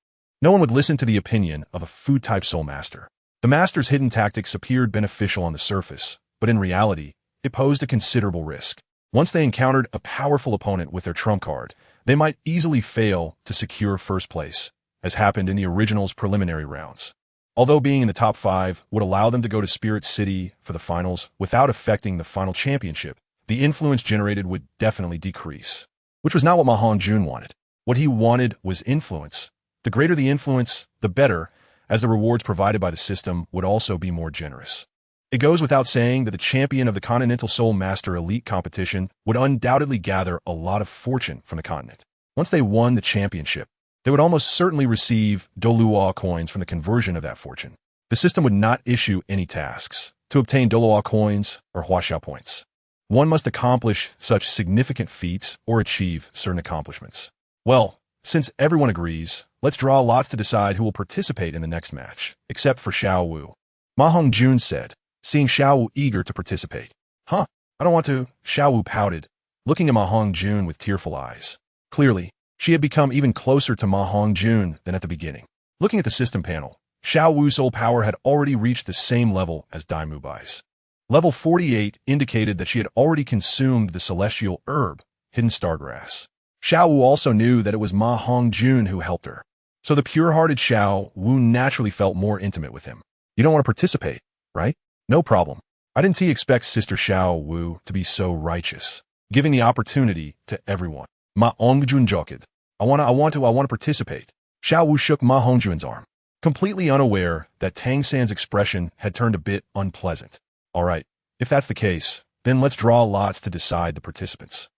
No one would listen to the opinion of a food-type soul master. The master's hidden tactics appeared beneficial on the surface, but in reality, it posed a considerable risk. Once they encountered a powerful opponent with their trump card, they might easily fail to secure first place, as happened in the original's preliminary rounds. Although being in the top 5 would allow them to go to Spirit City for the finals without affecting the final championship, the influence generated would definitely decrease, which was not what MaHongjun wanted. What he wanted was influence. The greater the influence, the better, as the rewards provided by the system would also be more generous. It goes without saying that the champion of the Continental Soul Master Elite competition would undoubtedly gather a lot of fortune from the continent. Once they won the championship, they would almost certainly receive Douluo coins from the conversion of that fortune. The system would not issue any tasks to obtain Douluo coins or Huaxiao points. One must accomplish such significant feats or achieve certain accomplishments. Well, since everyone agrees, let's draw lots to decide who will participate in the next match, except for Xiao Wu. MaHongjun said, seeing Xiao Wu eager to participate. I don't want to, Xiao Wu pouted, looking at MaHongjun with tearful eyes. Clearly, she had become even closer to MaHongjun than at the beginning. Looking at the system panel, Xiao Wu's soul power had already reached the same level as Dai Mubai's. Level 48 indicated that she had already consumed the celestial herb, hidden stargrass. Xiao Wu also knew that it was MaHongjun who helped her, so the pure-hearted Xiao Wu naturally felt more intimate with him. You don't want to participate, right? No problem. I didn't expect Sister Xiao Wu to be so righteous, giving the opportunity to everyone. MaHongjun joked. I want to participate. Xiao Wu shook MaHongjun's arm, completely unaware that Tang San's expression had turned a bit unpleasant. All right, if that's the case, then let's draw lots to decide the participants.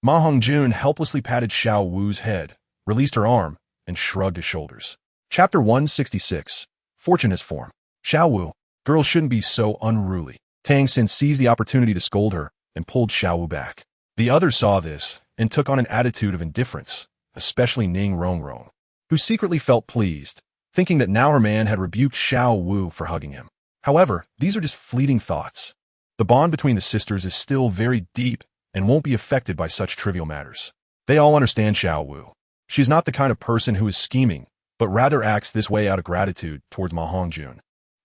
MaHongjun helplessly patted Xiao Wu's head, released her arm, and shrugged his shoulders. Chapter 166. Fortune is form. Xiao Wu, girls shouldn't be so unruly. Tang San seized the opportunity to scold her and pulled Xiao Wu back. The others saw this and took on an attitude of indifference, especially Ning Rongrong, who secretly felt pleased, thinking that now her man had rebuked Xiao Wu for hugging him. However, these are just fleeting thoughts. The bond between the sisters is still very deep and won't be affected by such trivial matters. They all understand Xiao Wu. She's not the kind of person who is scheming, but rather acts this way out of gratitude towards MaHongjun.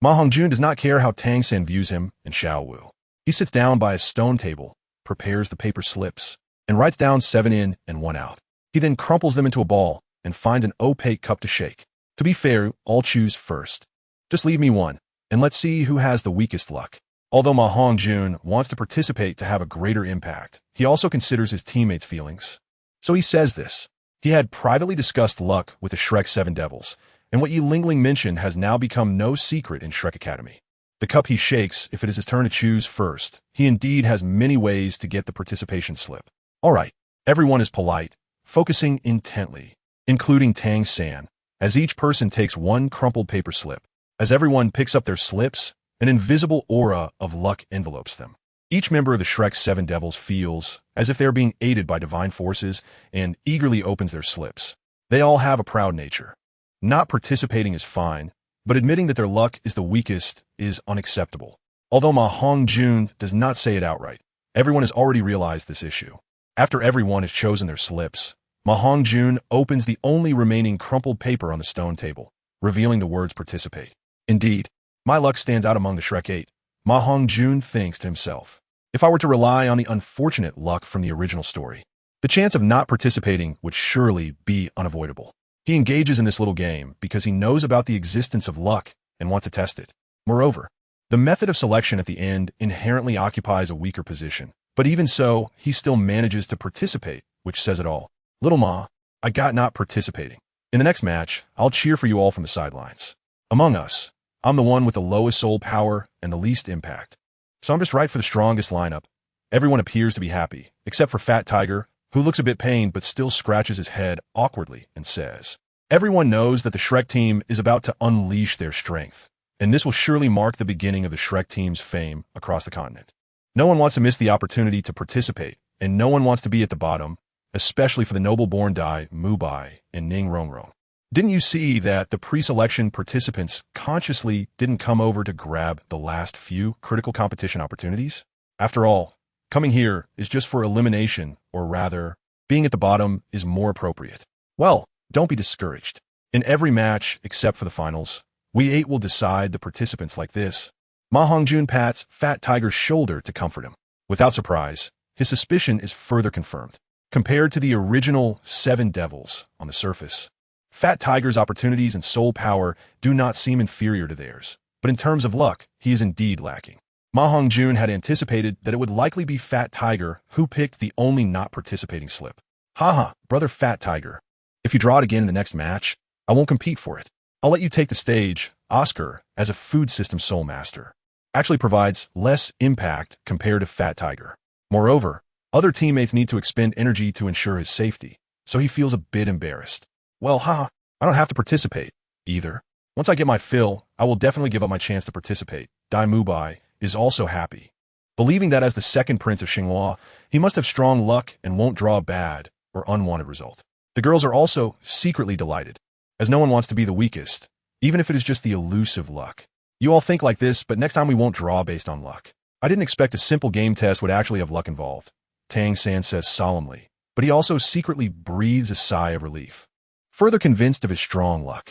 MaHongjun does not care how Tang San views him and Xiao Wu. He sits down by a stone table, prepares the paper slips, and writes down 7 in and 1 out. He then crumples them into a ball and finds an opaque cup to shake. To be fair, I'll choose first. Just leave me one, and let's see who has the weakest luck. Although MaHongjun wants to participate to have a greater impact, he also considers his teammates' feelings. So he says this. He had privately discussed luck with the Shrek 7 Devils, and what Yi Lingling mentioned has now become no secret in Shrek Academy. The cup he shakes if it is his turn to choose first. He indeed has many ways to get the participation slip. All right, everyone is polite, focusing intently, including Tang San, as each person takes one crumpled paper slip. As everyone picks up their slips, an invisible aura of luck envelopes them. Each member of the Shrek 7 Devils feels as if they are being aided by divine forces and eagerly opens their slips. They all have a proud nature. Not participating is fine, but admitting that their luck is the weakest is unacceptable. Although MaHongjun does not say it outright, everyone has already realized this issue. After everyone has chosen their slips, MaHongjun opens the only remaining crumpled paper on the stone table, revealing the words participate. Indeed, my luck stands out among the Shrek 8. MaHongjun thinks to himself. If I were to rely on the unfortunate luck from the original story, the chance of not participating would surely be unavoidable. He engages in this little game because he knows about the existence of luck and wants to test it. Moreover, the method of selection at the end inherently occupies a weaker position, but even so, he still manages to participate, which says it all. Little Ma, I got not participating. In the next match, I'll cheer for you all from the sidelines. Among us, I'm the one with the lowest soul power and the least impact. So I'm just right for the strongest lineup. Everyone appears to be happy, except for Fat Tiger, who looks a bit pained but still scratches his head awkwardly and says, everyone knows that the Shrek team is about to unleash their strength, and this will surely mark the beginning of the Shrek team's fame across the continent. No one wants to miss the opportunity to participate, and no one wants to be at the bottom, especially for the noble-born Dai, Mubai, and Ning Rongrong. Didn't you see that the pre-selection participants consciously didn't come over to grab the last few critical competition opportunities? After all, coming here is just for elimination, or rather, being at the bottom is more appropriate. Well, don't be discouraged. In every match, except for the finals, we 8 will decide the participants like this. MaHongjun pats Fat Tiger's shoulder to comfort him. Without surprise, his suspicion is further confirmed. Compared to the original 7 Devils on the surface, Fat Tiger's opportunities and soul power do not seem inferior to theirs, but in terms of luck, he is indeed lacking. MaHongjun had anticipated that it would likely be Fat Tiger who picked the only not participating slip. Haha, brother Fat Tiger. If you draw it again in the next match, I won't compete for it. I'll let you take the stage. Oscar, as a food system soul master, actually provides less impact compared to Fat Tiger. Moreover, other teammates need to expend energy to ensure his safety, so he feels a bit embarrassed. Well, I don't have to participate, either. Once I get my fill, I will definitely give up my chance to participate. Dai Mubai is also happy. Believing that as the second prince of Xinghua, he must have strong luck and won't draw a bad or unwanted result. The girls are also secretly delighted, as no one wants to be the weakest, even if it is just the elusive luck. You all think like this, but next time we won't draw based on luck. I didn't expect a simple game test would actually have luck involved, Tang San says solemnly, but he also secretly breathes a sigh of relief. Further convinced of his strong luck.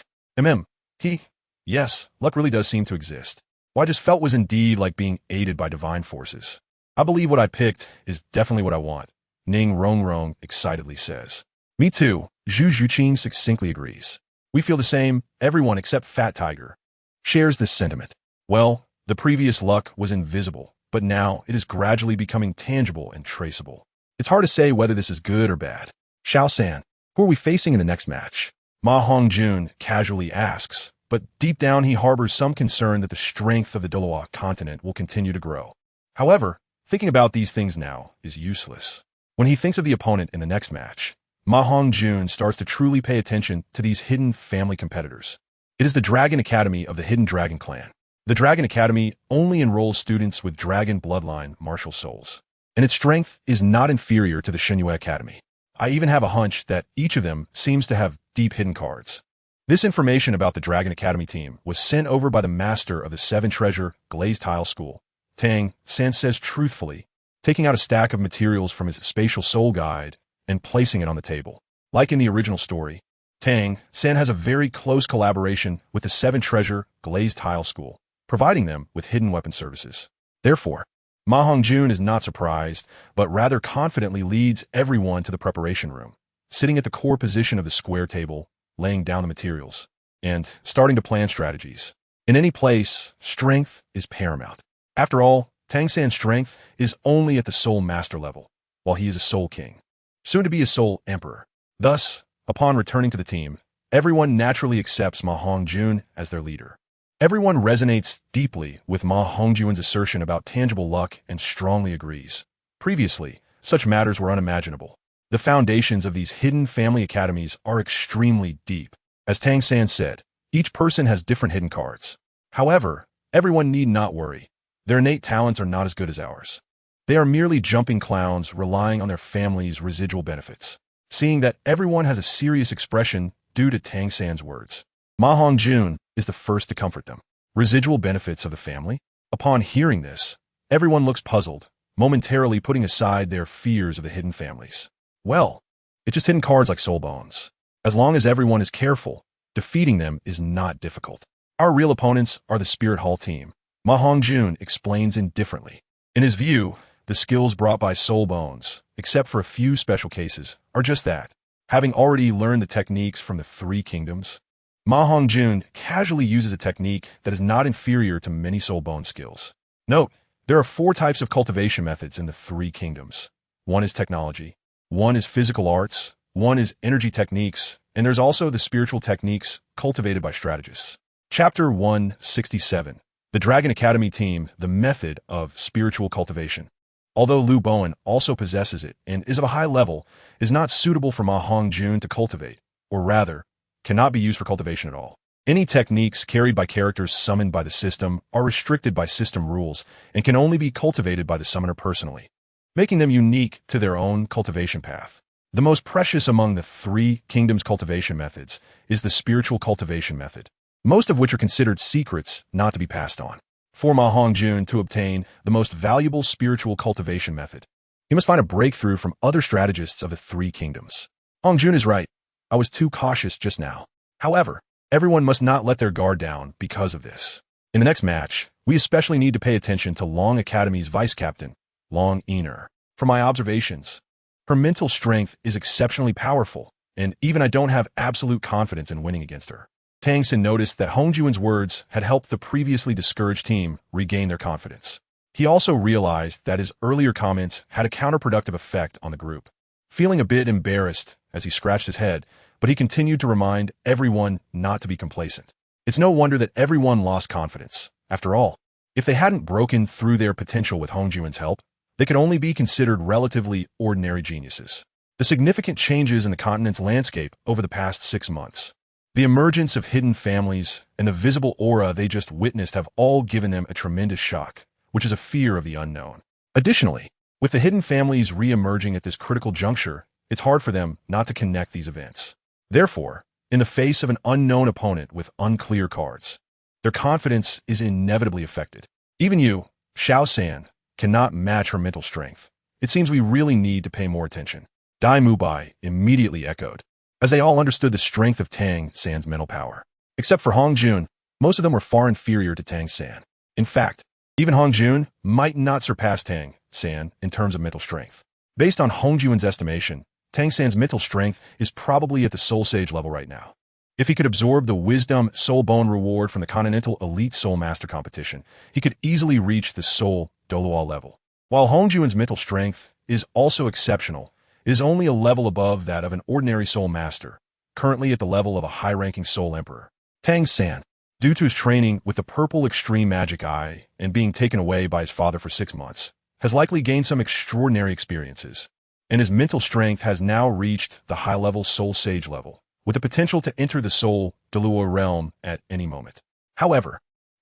Yes, luck really does seem to exist. What I just felt was indeed like being aided by divine forces. I believe what I picked is definitely what I want, Ning Rongrong excitedly says. Me too, Zhu Zhuqing succinctly agrees. We feel the same, everyone except Fat Tiger shares this sentiment. Well, The previous luck was invisible, but now it is gradually becoming tangible and traceable. It's hard to say whether this is good or bad. Xiao San, who are we facing in the next match? MaHongjun casually asks, but deep down he harbors some concern that the strength of the Douluo continent will continue to grow. However, thinking about these things now is useless. When he thinks of the opponent in the next match, MaHongjun starts to truly pay attention to these hidden family competitors. It is the Dragon Academy of the Hidden Dragon Clan. The Dragon Academy only enrolls students with dragon bloodline martial souls, and its strength is not inferior to the Wuhunwith Academy. I even have a hunch that each of them seems to have deep hidden cards. This information about the Dragon Academy team was sent over by the master of the Seven Treasure Glazed Tile School. Tang San says truthfully, taking out a stack of materials from his spatial soul guide and placing it on the table. Like in the original story, Tang San has a very close collaboration with the Seven Treasure Glazed Tile School, providing them with hidden weapon services. Therefore, MaHongjun is not surprised, but rather confidently leads everyone to the preparation room, sitting at the core position of the square table, laying down the materials, and starting to plan strategies. In any place, strength is paramount. After all, Tang San's strength is only at the soul master level, while he is a soul king, soon to be a soul emperor. Thus, upon returning to the team, everyone naturally accepts MaHongjun as their leader. Everyone resonates deeply with MaHongjun's assertion about tangible luck and strongly agrees. Previously, such matters were unimaginable. The foundations of these hidden family academies are extremely deep. As Tang San said, each person has different hidden cards. However, everyone need not worry. Their innate talents are not as good as ours. They are merely jumping clowns relying on their family's residual benefits. Seeing that everyone has a serious expression due to Tang San's words, MaHongjun is the first to comfort them. Residual benefits of the family? Upon hearing this, everyone looks puzzled, momentarily putting aside their fears of the hidden families. Well, it's just hidden cards like soul bones. As long as everyone is careful, defeating them is not difficult. Our real opponents are the Spirit Hall team. MaHongjun explains indifferently. In his view, the skills brought by soul bones, except for a few special cases, are just that. Having already learned the techniques from the three kingdoms, MaHongjun casually uses a technique that is not inferior to many soul bone skills. Note, there are 4 types of cultivation methods in the three kingdoms. One is technology, one is physical arts, one is energy techniques, and there's also the spiritual techniques cultivated by strategists. Chapter 167. The Dragon Academy Team, the Method of Spiritual Cultivation. Although Lu Bowen also possesses it and is of a high level, is not suitable for MaHongjun to cultivate, or rather, cannot be used for cultivation at all. Any techniques carried by characters summoned by the system are restricted by system rules and can only be cultivated by the summoner personally, making them unique to their own cultivation path. The most precious among the three kingdoms cultivation methods is the spiritual cultivation method, most of which are considered secrets not to be passed on. For MaHongjun to obtain the most valuable spiritual cultivation method, he must find a breakthrough from other strategists of the three kingdoms. Hongjun is right. I was too cautious just now. However, everyone must not let their guard down because of this. In the next match, we especially need to pay attention to Long Academy's vice-captain, Long Ener. From my observations, her mental strength is exceptionally powerful, and even I don't have absolute confidence in winning against her. Tang San noticed that Hongjun's words had helped the previously discouraged team regain their confidence. He also realized that his earlier comments had a counterproductive effect on the group. Feeling a bit embarrassed as he scratched his head, but he continued to remind everyone not to be complacent. It's no wonder that everyone lost confidence. After all, if they hadn't broken through their potential with Hongjun's help, they could only be considered relatively ordinary geniuses. The significant changes in the continent's landscape over the past 6 months, the emergence of hidden families, and the visible aura they just witnessed have all given them a tremendous shock, which is a fear of the unknown. Additionally, with the hidden families re-emerging at this critical juncture, it's hard for them not to connect these events. Therefore, in the face of an unknown opponent with unclear cards, their confidence is inevitably affected. Even you, Xiao San, cannot match her mental strength. It seems we really need to pay more attention. Dai Mubai immediately echoed, as they all understood the strength of Tang San's mental power. Except for Hongjun, most of them were far inferior to Tang San. In fact, even Hongjun might not surpass Tang San in terms of mental strength. Based on Hongjun's estimation, Tang San's mental strength is probably at the Soul Sage level right now. If he could absorb the Wisdom Soul Bone reward from the Continental Elite Soul Master competition, he could easily reach the Soul Douluo level. While Hongjun's mental strength is also exceptional, it is only a level above that of an ordinary Soul Master, currently at the level of a high-ranking Soul Emperor. Tang San, due to his training with the Purple Extreme Magic Eye and being taken away by his father for 6 months, has likely gained some extraordinary experiences, and his mental strength has now reached the high-level Soul Sage level, with the potential to enter the Soul Douluo realm at any moment. However,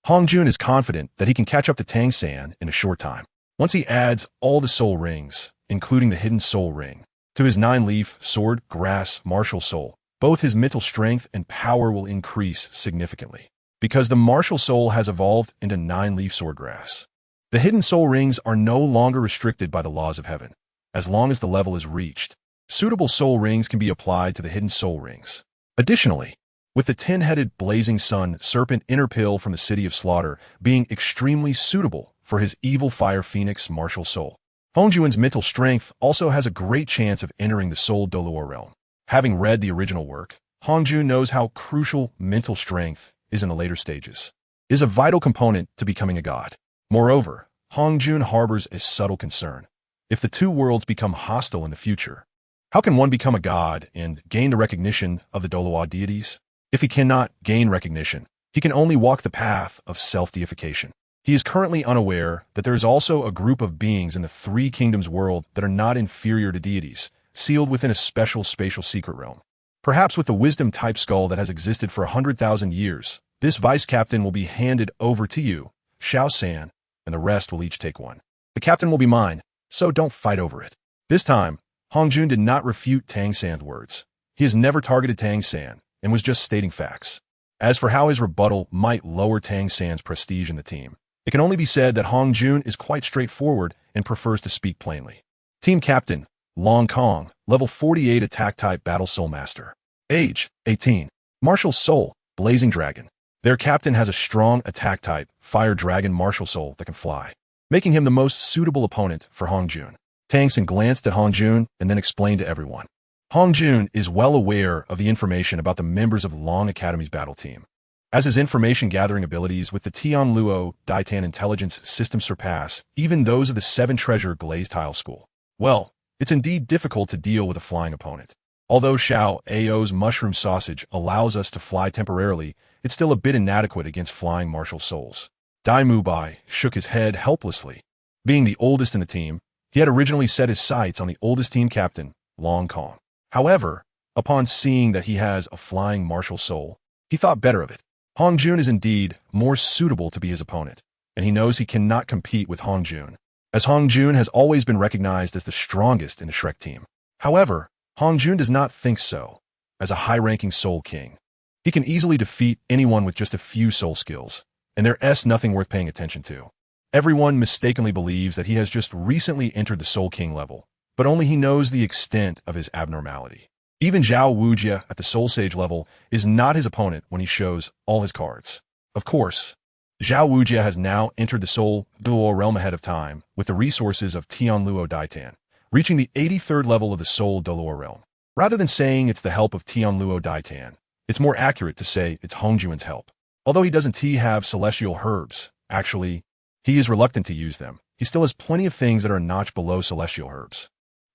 Hongjun is confident that he can catch up to Tang San in a short time. Once he adds all the Soul Rings, including the Hidden Soul Ring, to his 9-leaf Sword, Grass, Martial Soul, both his mental strength and power will increase significantly, because the Martial Soul has evolved into 9-leaf Swordgrass. The Hidden Soul Rings are no longer restricted by the laws of heaven. As long as the level is reached, suitable Soul Rings can be applied to the Hidden Soul Rings. Additionally, with the 10-headed Blazing Sun Serpent Inner Pill from the City of Slaughter being extremely suitable for his Evil Fire Phoenix Martial Soul, Hongjun's mental strength also has a great chance of entering the Soul Douluo realm. Having read the original work, Hongjun knows how crucial mental strength is in the later stages. It is a vital component to becoming a god. Moreover, Hongjun harbors a subtle concern. If the two worlds become hostile in the future, how can one become a god and gain the recognition of the Douluo deities? If he cannot gain recognition, he can only walk the path of self-deification. He is currently unaware that there is also a group of beings in the Three Kingdoms world that are not inferior to deities, sealed within a special spatial secret realm. Perhaps with the wisdom-type skull that has existed for 100,000 years, this vice-captain will be handed over to you, Xiao San, and the rest will each take one. The captain will be mine, so don't fight over it. This time, Hongjun did not refute Tang San's words. He has never targeted Tang San, and was just stating facts. As for how his rebuttal might lower Tang San's prestige in the team, it can only be said that Hongjun is quite straightforward and prefers to speak plainly. Team Captain, Long Kong, level 48 attack type Battle Soul Master. Age, 18. Martial Soul, Blazing Dragon. Their captain has a strong attack type, Fire Dragon Martial Soul that can fly, making him the most suitable opponent for Hongjun. Tang San glanced at Hongjun and then explained to everyone. Hongjun is well aware of the information about the members of Long Academy's battle team, as his information-gathering abilities with the Tianluo Daitan intelligence system surpass even those of the Seven Treasure Glazed Tile School. Well, it's indeed difficult to deal with a flying opponent. Although Xiao Ao's mushroom sausage allows us to fly temporarily, it's still a bit inadequate against flying martial souls. Dai Mubai shook his head helplessly. Being the oldest in the team, he had originally set his sights on the oldest team captain, Long Kong. However, upon seeing that he has a flying martial soul, he thought better of it. Hongjun is indeed more suitable to be his opponent, and he knows he cannot compete with Hongjun, as Hongjun has always been recognized as the strongest in the Shrek team. However, Hongjun does not think so. As a high-ranking Soul King, he can easily defeat anyone with just a few soul skills, and there's nothing worth paying attention to. Everyone mistakenly believes that he has just recently entered the Soul King level, but only he knows the extent of his abnormality. Even Zhao Wujia at the Soul Sage level is not his opponent when he shows all his cards. Of course, Zhao Wujia has now entered the Soul Duo realm ahead of time with the resources of Tianluo Daitan, reaching the 83rd level of the Soul Douluo realm. Rather than saying it's the help of Tianluo Daitan, it's more accurate to say it's Hongjun's help. Although he doesn't have celestial herbs, actually, he is reluctant to use them. He still has plenty of things that are a notch below celestial herbs.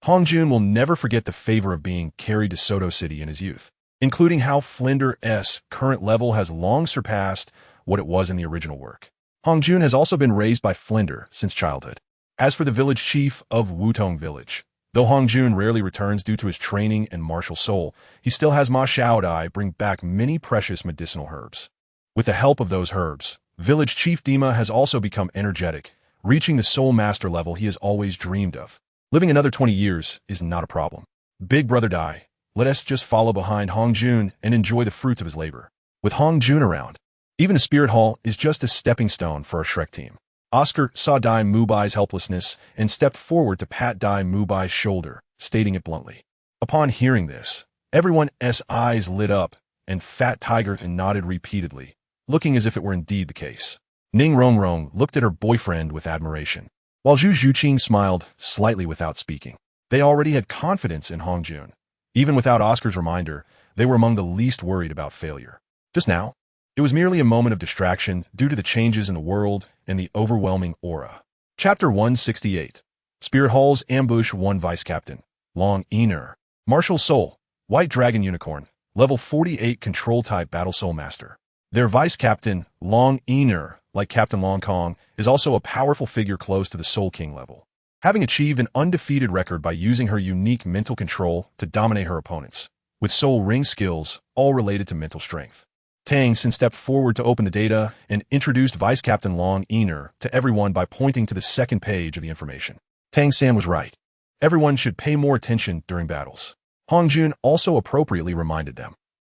Hongjun will never forget the favor of being carried to Soto City in his youth, including how Flinder's current level has long surpassed what it was in the original work. Hongjun has also been raised by Flinder since childhood. As for the village chief of Wutong Village, though Hongjun rarely returns due to his training and martial soul, he still has Ma Shaodai bring back many precious medicinal herbs. With the help of those herbs, village chief Dima has also become energetic, reaching the soul master level he has always dreamed of. Living another 20 years is not a problem. Big brother Dai, let us just follow behind Hongjun and enjoy the fruits of his labor. With Hongjun around, even a spirit hall is just a stepping stone for our Shrek team. Oscar saw Dai Mubai's helplessness and stepped forward to pat Dai Mubai's shoulder, stating it bluntly. Upon hearing this, everyone's eyes lit up, and Fat Tiger nodded repeatedly, looking as if it were indeed the case. Ning Rongrong looked at her boyfriend with admiration, while Zhu Zhuqing smiled slightly without speaking. They already had confidence in Hongjun. Even without Oscar's reminder, they were among the least worried about failure. Just now, it was merely a moment of distraction due to the changes in the world and the overwhelming aura. Chapter 168. Spirit Hall's Ambush 1 Vice Captain. Long Ener. Martial Soul. White Dragon Unicorn. Level 48 Control Type Battle Soul Master. Their Vice Captain, Long Ener, like Captain Long Kong, is also a powerful figure close to the Soul King level, having achieved an undefeated record by using her unique mental control to dominate her opponents, with Soul Ring skills all related to mental strength. Tang San stepped forward to open the data and introduced Vice Captain Long Ener to everyone by pointing to the second page of the information. Tang San was right. Everyone should pay more attention during battles. Hongjun also appropriately reminded them.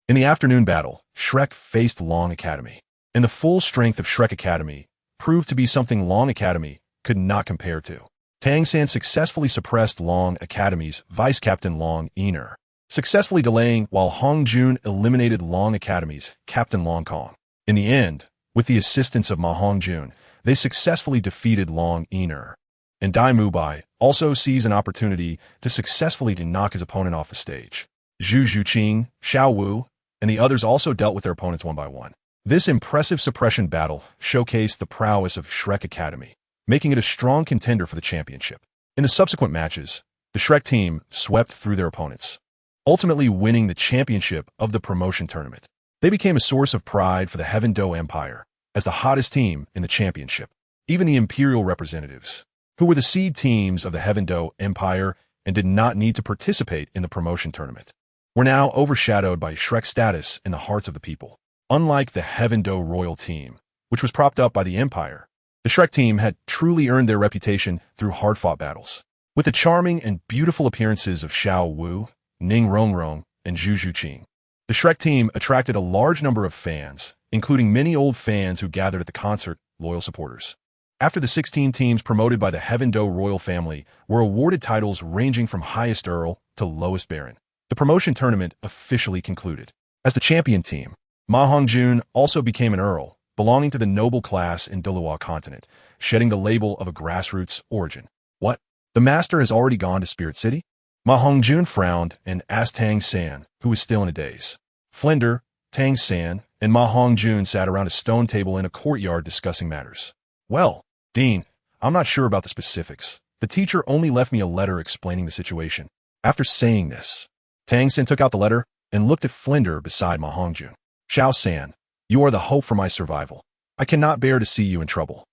In the afternoon battle, Shrek faced Long Academy, and the full strength of Shrek Academy proved to be something Long Academy could not compare to. Tang San successfully suppressed Long Academy's Vice Captain Long Ener, successfully delaying while Hongjun eliminated Long Academy's Captain Long Kong. In the end, with the assistance of MaHongjun, they successfully defeated Long Ener. And Dai Mubai also sees an opportunity to successfully knock his opponent off the stage. Zhu Zhuqing, Xiao Wu, and the others also dealt with their opponents one by one. This impressive suppression battle showcased the prowess of Shrek Academy, making it a strong contender for the championship. In the subsequent matches, the Shrek team swept through their opponents, ultimately winning the championship of the promotion tournament. They became a source of pride for the Heaven Do Empire as the hottest team in the championship. Even the Imperial representatives, who were the seed teams of the Heaven Do Empire and did not need to participate in the promotion tournament, were now overshadowed by Shrek's status in the hearts of the people. Unlike the Heaven Do Royal team, which was propped up by the Empire, the Shrek team had truly earned their reputation through hard-fought battles. With the charming and beautiful appearances of Xiao Wu, Ning Rongrong, and Zhu Zhuqing, the Shrek team attracted a large number of fans, including many old fans who gathered at the concert, loyal supporters. After the 16 teams promoted by the Heaven Do royal family were awarded titles ranging from highest Earl to lowest Baron, the promotion tournament officially concluded. As the champion team, MaHongjun also became an Earl, belonging to the noble class in Douluo continent, shedding the label of a grassroots origin. What? The master has already gone to Spirit City? MaHongjun frowned and asked Tang San, who was still in a daze. Flinder, Tang San, and MaHongjun sat around a stone table in a courtyard discussing matters. Well, Dean, I'm not sure about the specifics. The teacher only left me a letter explaining the situation. After saying this, Tang San took out the letter and looked at Flinder beside MaHongjun. Xiao San, you are the hope for my survival. I cannot bear to see you in trouble.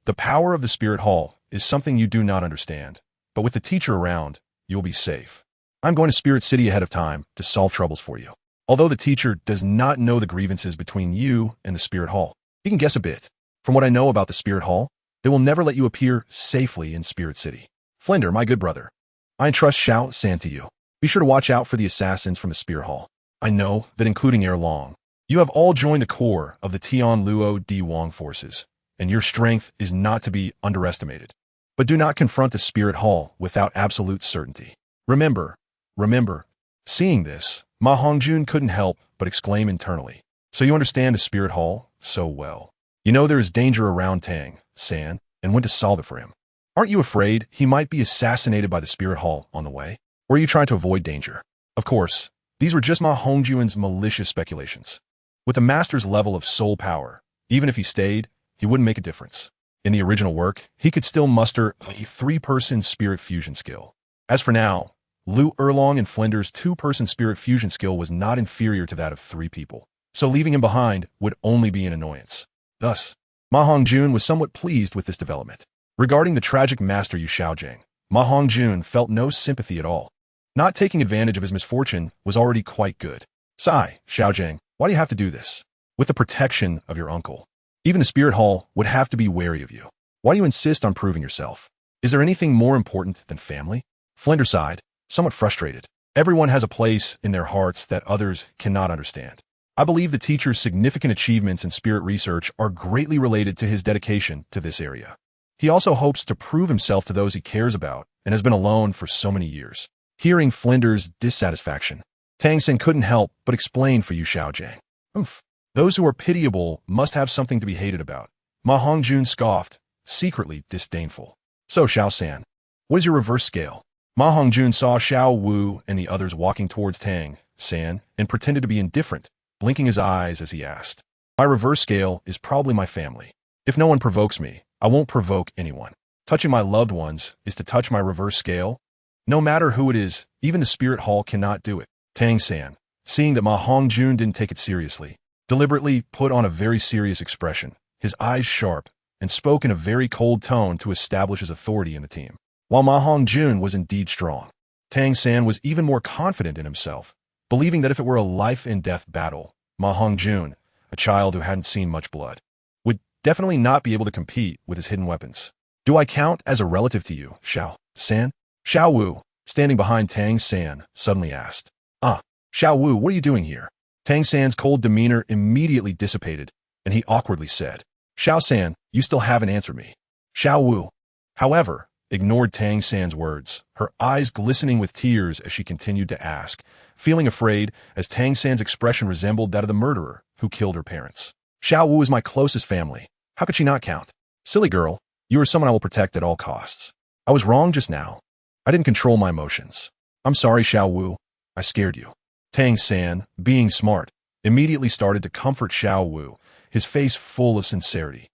The power of the Spirit Hall is something you do not understand, but with the teacher around, you will be safe. I'm going to Spirit City ahead of time to solve troubles for you. Although the teacher does not know the grievances between you and the Spirit Hall, he can guess a bit. From what I know about the Spirit Hall, they will never let you appear safely in Spirit City. Flinder, my good brother, I entrust Xiao San to you. Be sure to watch out for the assassins from the Spirit Hall. I know that including ere long, you have all joined the core of the Tian Luo Di Wang forces, and your strength is not to be underestimated. But do not confront the Spirit Hall without absolute certainty. Remember, seeing this, MaHongjun couldn't help but exclaim internally. So you understand the Spirit Hall so well. You know there is danger around Tang San and when to solve it for him. Aren't you afraid he might be assassinated by the Spirit Hall on the way? Or are you trying to avoid danger? Of course, these were just MaHongjun's malicious speculations. With the master's level of soul power, even if he stayed, he wouldn't make a difference. In the original work, he could still muster a 3-person spirit fusion skill. As for now, Lu Erlong and Flinder's 2-person spirit fusion skill was not inferior to that of 3 people, so leaving him behind would only be an annoyance. Thus, MaHongjun was somewhat pleased with this development. Regarding the tragic master Yu Xiaojing, MaHongjun felt no sympathy at all. Not taking advantage of his misfortune was already quite good. Sigh, Xiaojing, why do you have to do this? With the protection of your uncle, even the Spirit Hall would have to be wary of you. Why do you insist on proving yourself? Is there anything more important than family? Flinder sighed, somewhat frustrated. Everyone has a place in their hearts that others cannot understand. I believe the teacher's significant achievements in spirit research are greatly related to his dedication to this area. He also hopes to prove himself to those he cares about and has been alone for so many years. Hearing Flinder's dissatisfaction, Tang San couldn't help but explain for Yu Xiaojing. Those who are pitiable must have something to be hated about. MaHongjun scoffed, secretly disdainful. So Xiao San, what is your reverse scale? MaHongjun saw Xiao Wu and the others walking towards Tang San, and pretended to be indifferent, blinking his eyes as he asked. My reverse scale is probably my family. If no one provokes me, I won't provoke anyone. Touching my loved ones is to touch my reverse scale? No matter who it is, even the spirit hall cannot do it. Tang San, seeing that MaHongjun didn't take it seriously, deliberately put on a very serious expression, his eyes sharp, and spoke in a very cold tone to establish his authority in the team. While MaHongjun was indeed strong, Tang San was even more confident in himself, believing that if it were a life-and-death battle, MaHongjun, a child who hadn't seen much blood, would definitely not be able to compete with his hidden weapons. Do I count as a relative to you, Xiao San? Xiao Wu, standing behind Tang San, suddenly asked. Xiao Wu, what are you doing here? Tang San's cold demeanor immediately dissipated, and he awkwardly said, Xiao San, you still haven't answered me. Xiao Wu, however, ignored Tang San's words, her eyes glistening with tears as she continued to ask, feeling afraid as Tang San's expression resembled that of the murderer who killed her parents. Xiao Wu is my closest family. How could she not count? Silly girl, you are someone I will protect at all costs. I was wrong just now. I didn't control my emotions. I'm sorry, Xiao Wu. I scared you. Tang San, being smart, immediately started to comfort Xiao Wu, his face full of sincerity.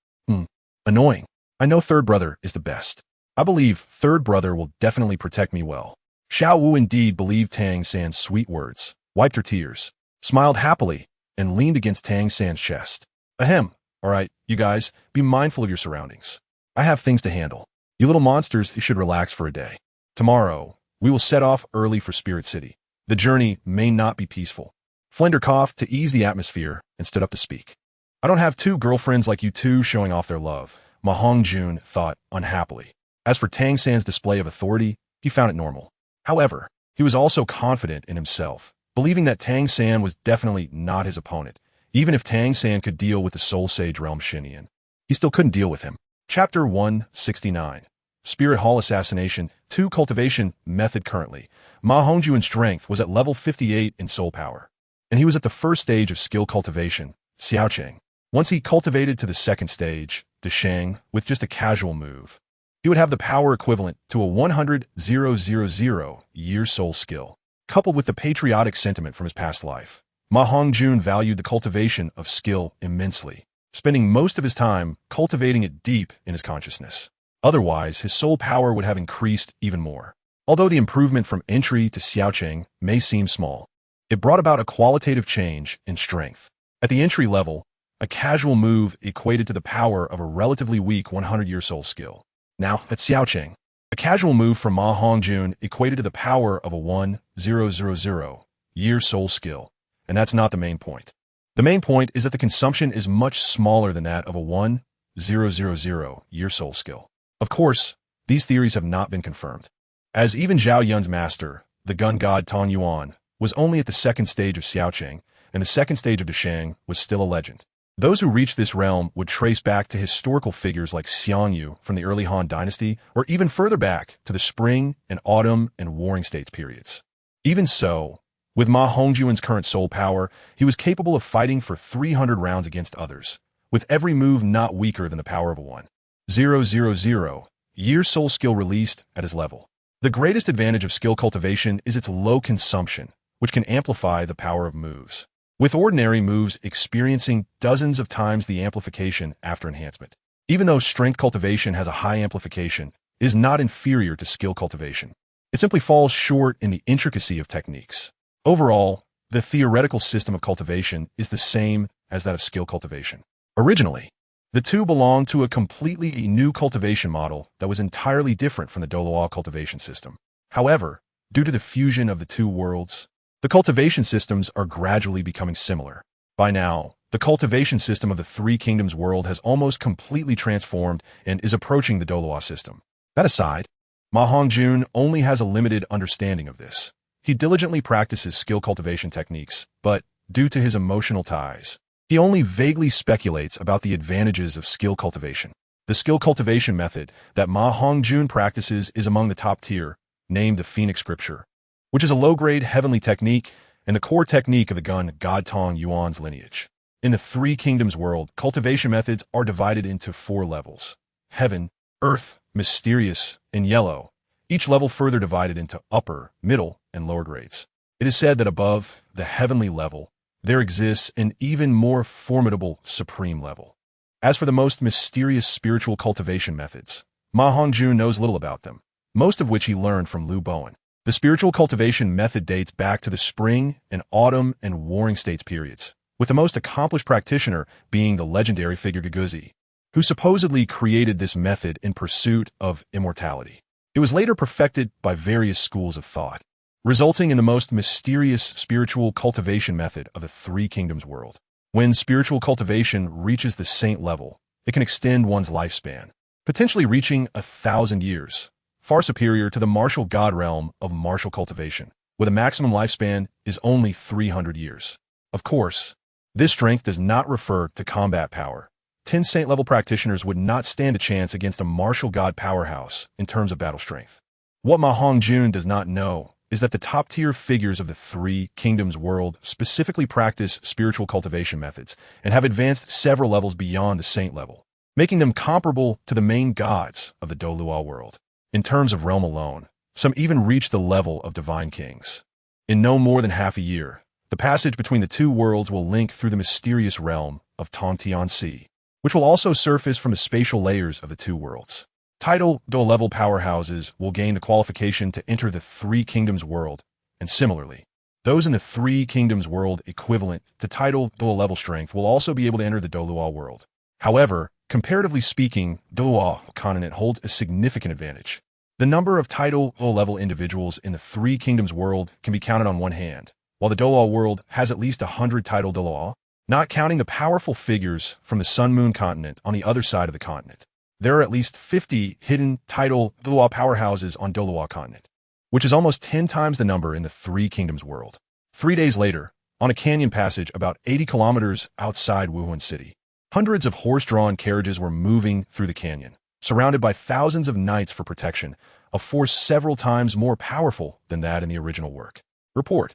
Annoying. I know third brother is the best. I believe third brother will definitely protect me well. Xiao Wu indeed believed Tang San's sweet words, wiped her tears, smiled happily, and leaned against Tang San's chest. Ahem. All right, you guys, be mindful of your surroundings. I have things to handle. You little monsters should relax for a day. Tomorrow, we will set off early for Spirit City. The journey may not be peaceful. Flender coughed to ease the atmosphere and stood up to speak. I don't have two girlfriends like you two showing off their love, MaHongjun thought unhappily. As for Tang San's display of authority, he found it normal. However, he was also confident in himself, believing that Tang San was definitely not his opponent. Even if Tang San could deal with the Soul Sage Realm Xinian, he still couldn't deal with him. Chapter 169. Spirit Hall Assassination 2 Cultivation Method. Currently, MaHongjun's strength was at level 58 in soul power, and he was at the first stage of skill cultivation, Xiaocheng. Once he cultivated to the second stage, Desheng, with just a casual move, he would have the power equivalent to a 100,000-year soul skill. Coupled with the patriotic sentiment from his past life, MaHongjun valued the cultivation of skill immensely, spending most of his time cultivating it deep in his consciousness. Otherwise, his soul power would have increased even more. Although the improvement from entry to Xiaocheng may seem small, it brought about a qualitative change in strength. At the entry level, a casual move equated to the power of a relatively weak 100-year soul skill. Now, at Xiaocheng, a casual move from MaHongjun equated to the power of a 1,000-year soul skill, and that's not the main point. The main point is that the consumption is much smaller than that of a 1,000-year soul skill. Of course, these theories have not been confirmed, as even Zhao Yun's master, the gun god Tong Yuan, was only at the second stage of Xiaocheng, and the second stage of Desheng was still a legend. Those who reached this realm would trace back to historical figures like Xiangyu from the early Han Dynasty, or even further back to the Spring and Autumn and Warring States periods. Even so, with MaHongjun's current soul power, he was capable of fighting for 300 rounds against others, with every move not weaker than the power of a 1,000-year soul skill released at his level. The greatest advantage of skill cultivation is its low consumption, which can amplify the power of moves, with ordinary moves experiencing dozens of times the amplification after enhancement. Even though strength cultivation has a high amplification, it is not inferior to skill cultivation. It simply falls short in the intricacy of techniques. Overall, the theoretical system of cultivation is the same as that of skill cultivation. Originally, the two belonged to a completely new cultivation model that was entirely different from the Douluo cultivation system. However, due to the fusion of the two worlds, the cultivation systems are gradually becoming similar. By now, the cultivation system of the Three Kingdoms world has almost completely transformed and is approaching the Douluo system. That aside, MaHongjun only has a limited understanding of this. He diligently practices skill cultivation techniques, but due to his emotional ties, he only vaguely speculates about the advantages of skill cultivation. The skill cultivation method that MaHongjun practices is among the top tier, named the Phoenix Scripture, which is a low-grade heavenly technique and the core technique of the gun God Tong Yuan's lineage. In the Three Kingdoms world, cultivation methods are divided into 4 levels: heaven, earth, mysterious, and yellow, each level further divided into upper, middle, and lower grades. It is said that above, the heavenly level, there exists an even more formidable supreme level. As for the most mysterious spiritual cultivation methods, MaHongjun knows little about them, most of which he learned from Liu Bowen. The spiritual cultivation method dates back to the spring and autumn and warring states periods, with the most accomplished practitioner being the legendary figure Guguzi, who supposedly created this method in pursuit of immortality. It was later perfected by various schools of thought, resulting in the most mysterious spiritual cultivation method of the Three Kingdoms world. When spiritual cultivation reaches the saint level, it can extend one's lifespan, potentially reaching 1,000 years, far superior to the martial god realm of martial cultivation, where the maximum lifespan is only 300 years. Of course, this strength does not refer to combat power. 10 saint-level practitioners would not stand a chance against a martial god powerhouse in terms of battle strength. What MaHongjun does not know is that the top-tier figures of the Three Kingdoms world specifically practice spiritual cultivation methods and have advanced several levels beyond the saint level, making them comparable to the main gods of the Douluo world. In terms of realm alone, some even reach the level of divine kings. In no more than half a year, the passage between the two worlds will link through the mysterious realm of Tang San, which will also surface from the spatial layers of the two worlds. Title Douluo powerhouses will gain the qualification to enter the Three Kingdoms world, and similarly, those in the Three Kingdoms world equivalent to title Douluo strength will also be able to enter the Douluo world. However, comparatively speaking, Douluo continent holds a significant advantage. The number of title level individuals in the Three Kingdoms world can be counted on one hand, while the Douluo world has at least 100 title Douluo, not counting the powerful figures from the Sun Moon continent on the other side of the continent. There are at least 50 hidden title Douluo powerhouses on Douluo continent, which is almost 10 times the number in the Three Kingdoms world. 3 days later, on a canyon passage about 80 kilometers outside Wuhunwith city, hundreds of horse-drawn carriages were moving through the canyon, surrounded by thousands of knights for protection, a force several times more powerful than that in the original work. Report.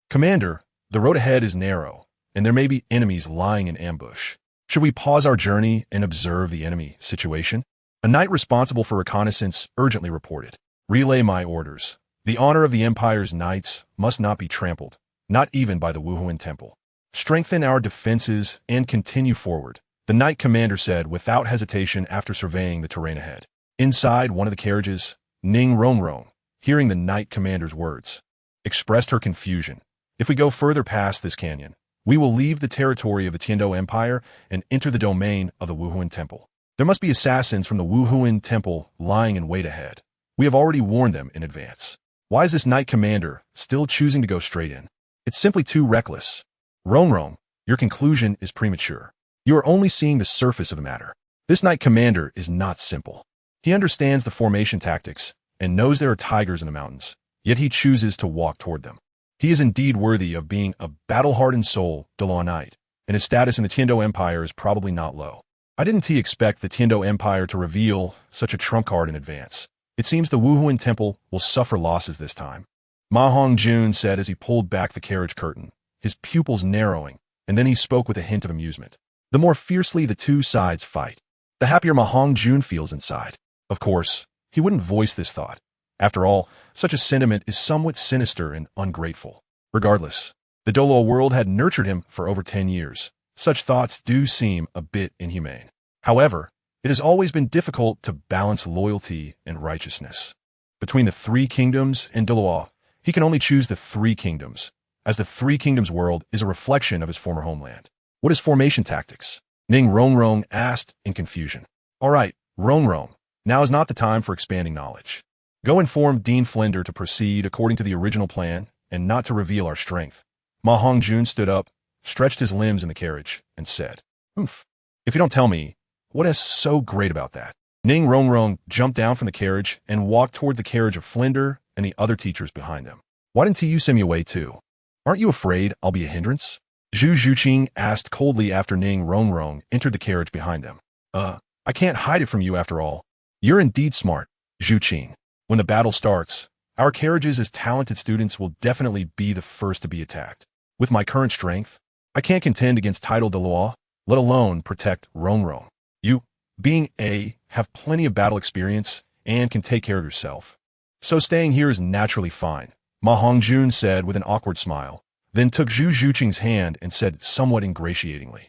Commander, the road ahead is narrow, and there may be enemies lying in ambush. Should we pause our journey and observe the enemy situation? A knight responsible for reconnaissance urgently reported. Relay my orders. The honor of the Empire's knights must not be trampled, not even by the Wuhunwith temple. Strengthen our defenses and continue forward, the knight commander said without hesitation after surveying the terrain ahead. Inside one of the carriages, Ning Rongrong, hearing the knight commander's words, expressed her confusion. If we go further past this canyon, we will leave the territory of the Tiando Empire and enter the domain of the Wuhunwith temple. There must be assassins from the Wuhunwith temple lying in wait ahead. We have already warned them in advance. Why is this knight commander still choosing to go straight in? It's simply too reckless. Rongrong, your conclusion is premature. You are only seeing the surface of the matter. This knight commander is not simple. He understands the formation tactics and knows there are tigers in the mountains, yet he chooses to walk toward them. He is indeed worthy of being a battle-hardened soul Dalu knight, and his status in the Tiando Empire is probably not low. I didn't expect the Tiando Empire to reveal such a trump card in advance. It seems the Wuhunwith temple will suffer losses this time. MaHongjun said as he pulled back the carriage curtain, his pupils narrowing, and then he spoke with a hint of amusement. The more fiercely the two sides fight, the happier MaHongjun feels inside. Of course, he wouldn't voice this thought. After all, such a sentiment is somewhat sinister and ungrateful. Regardless, the Douluo world had nurtured him for over 10 years. Such thoughts do seem a bit inhumane. However, it has always been difficult to balance loyalty and righteousness. Between the Three Kingdoms and Douluo, he can only choose the Three Kingdoms, as the Three Kingdoms world is a reflection of his former homeland. What is formation tactics? Ning Rongrong asked in confusion. All right, Rongrong, now is not the time for expanding knowledge. Go inform Dean Flender to proceed according to the original plan and not to reveal our strength. MaHongjun stood up, stretched his limbs in the carriage, and said, Oof. If you don't tell me, what is so great about that? Ning Rongrong jumped down from the carriage and walked toward the carriage of Flender and the other teachers behind them. Why didn't you send me away too? Aren't you afraid I'll be a hindrance? Zhu Zhuqing asked coldly after Ning Rongrong entered the carriage behind them. I can't hide it from you after all. You're indeed smart, Zhuqing. When the battle starts, our carriages as talented students will definitely be the first to be attacked. With my current strength, I can't contend against title Dalu, let alone protect Rongrong. You, being A, have plenty of battle experience and can take care of yourself. So staying here is naturally fine, MaHongjun said with an awkward smile, then took Zhu Zhuqing's hand and said somewhat ingratiatingly,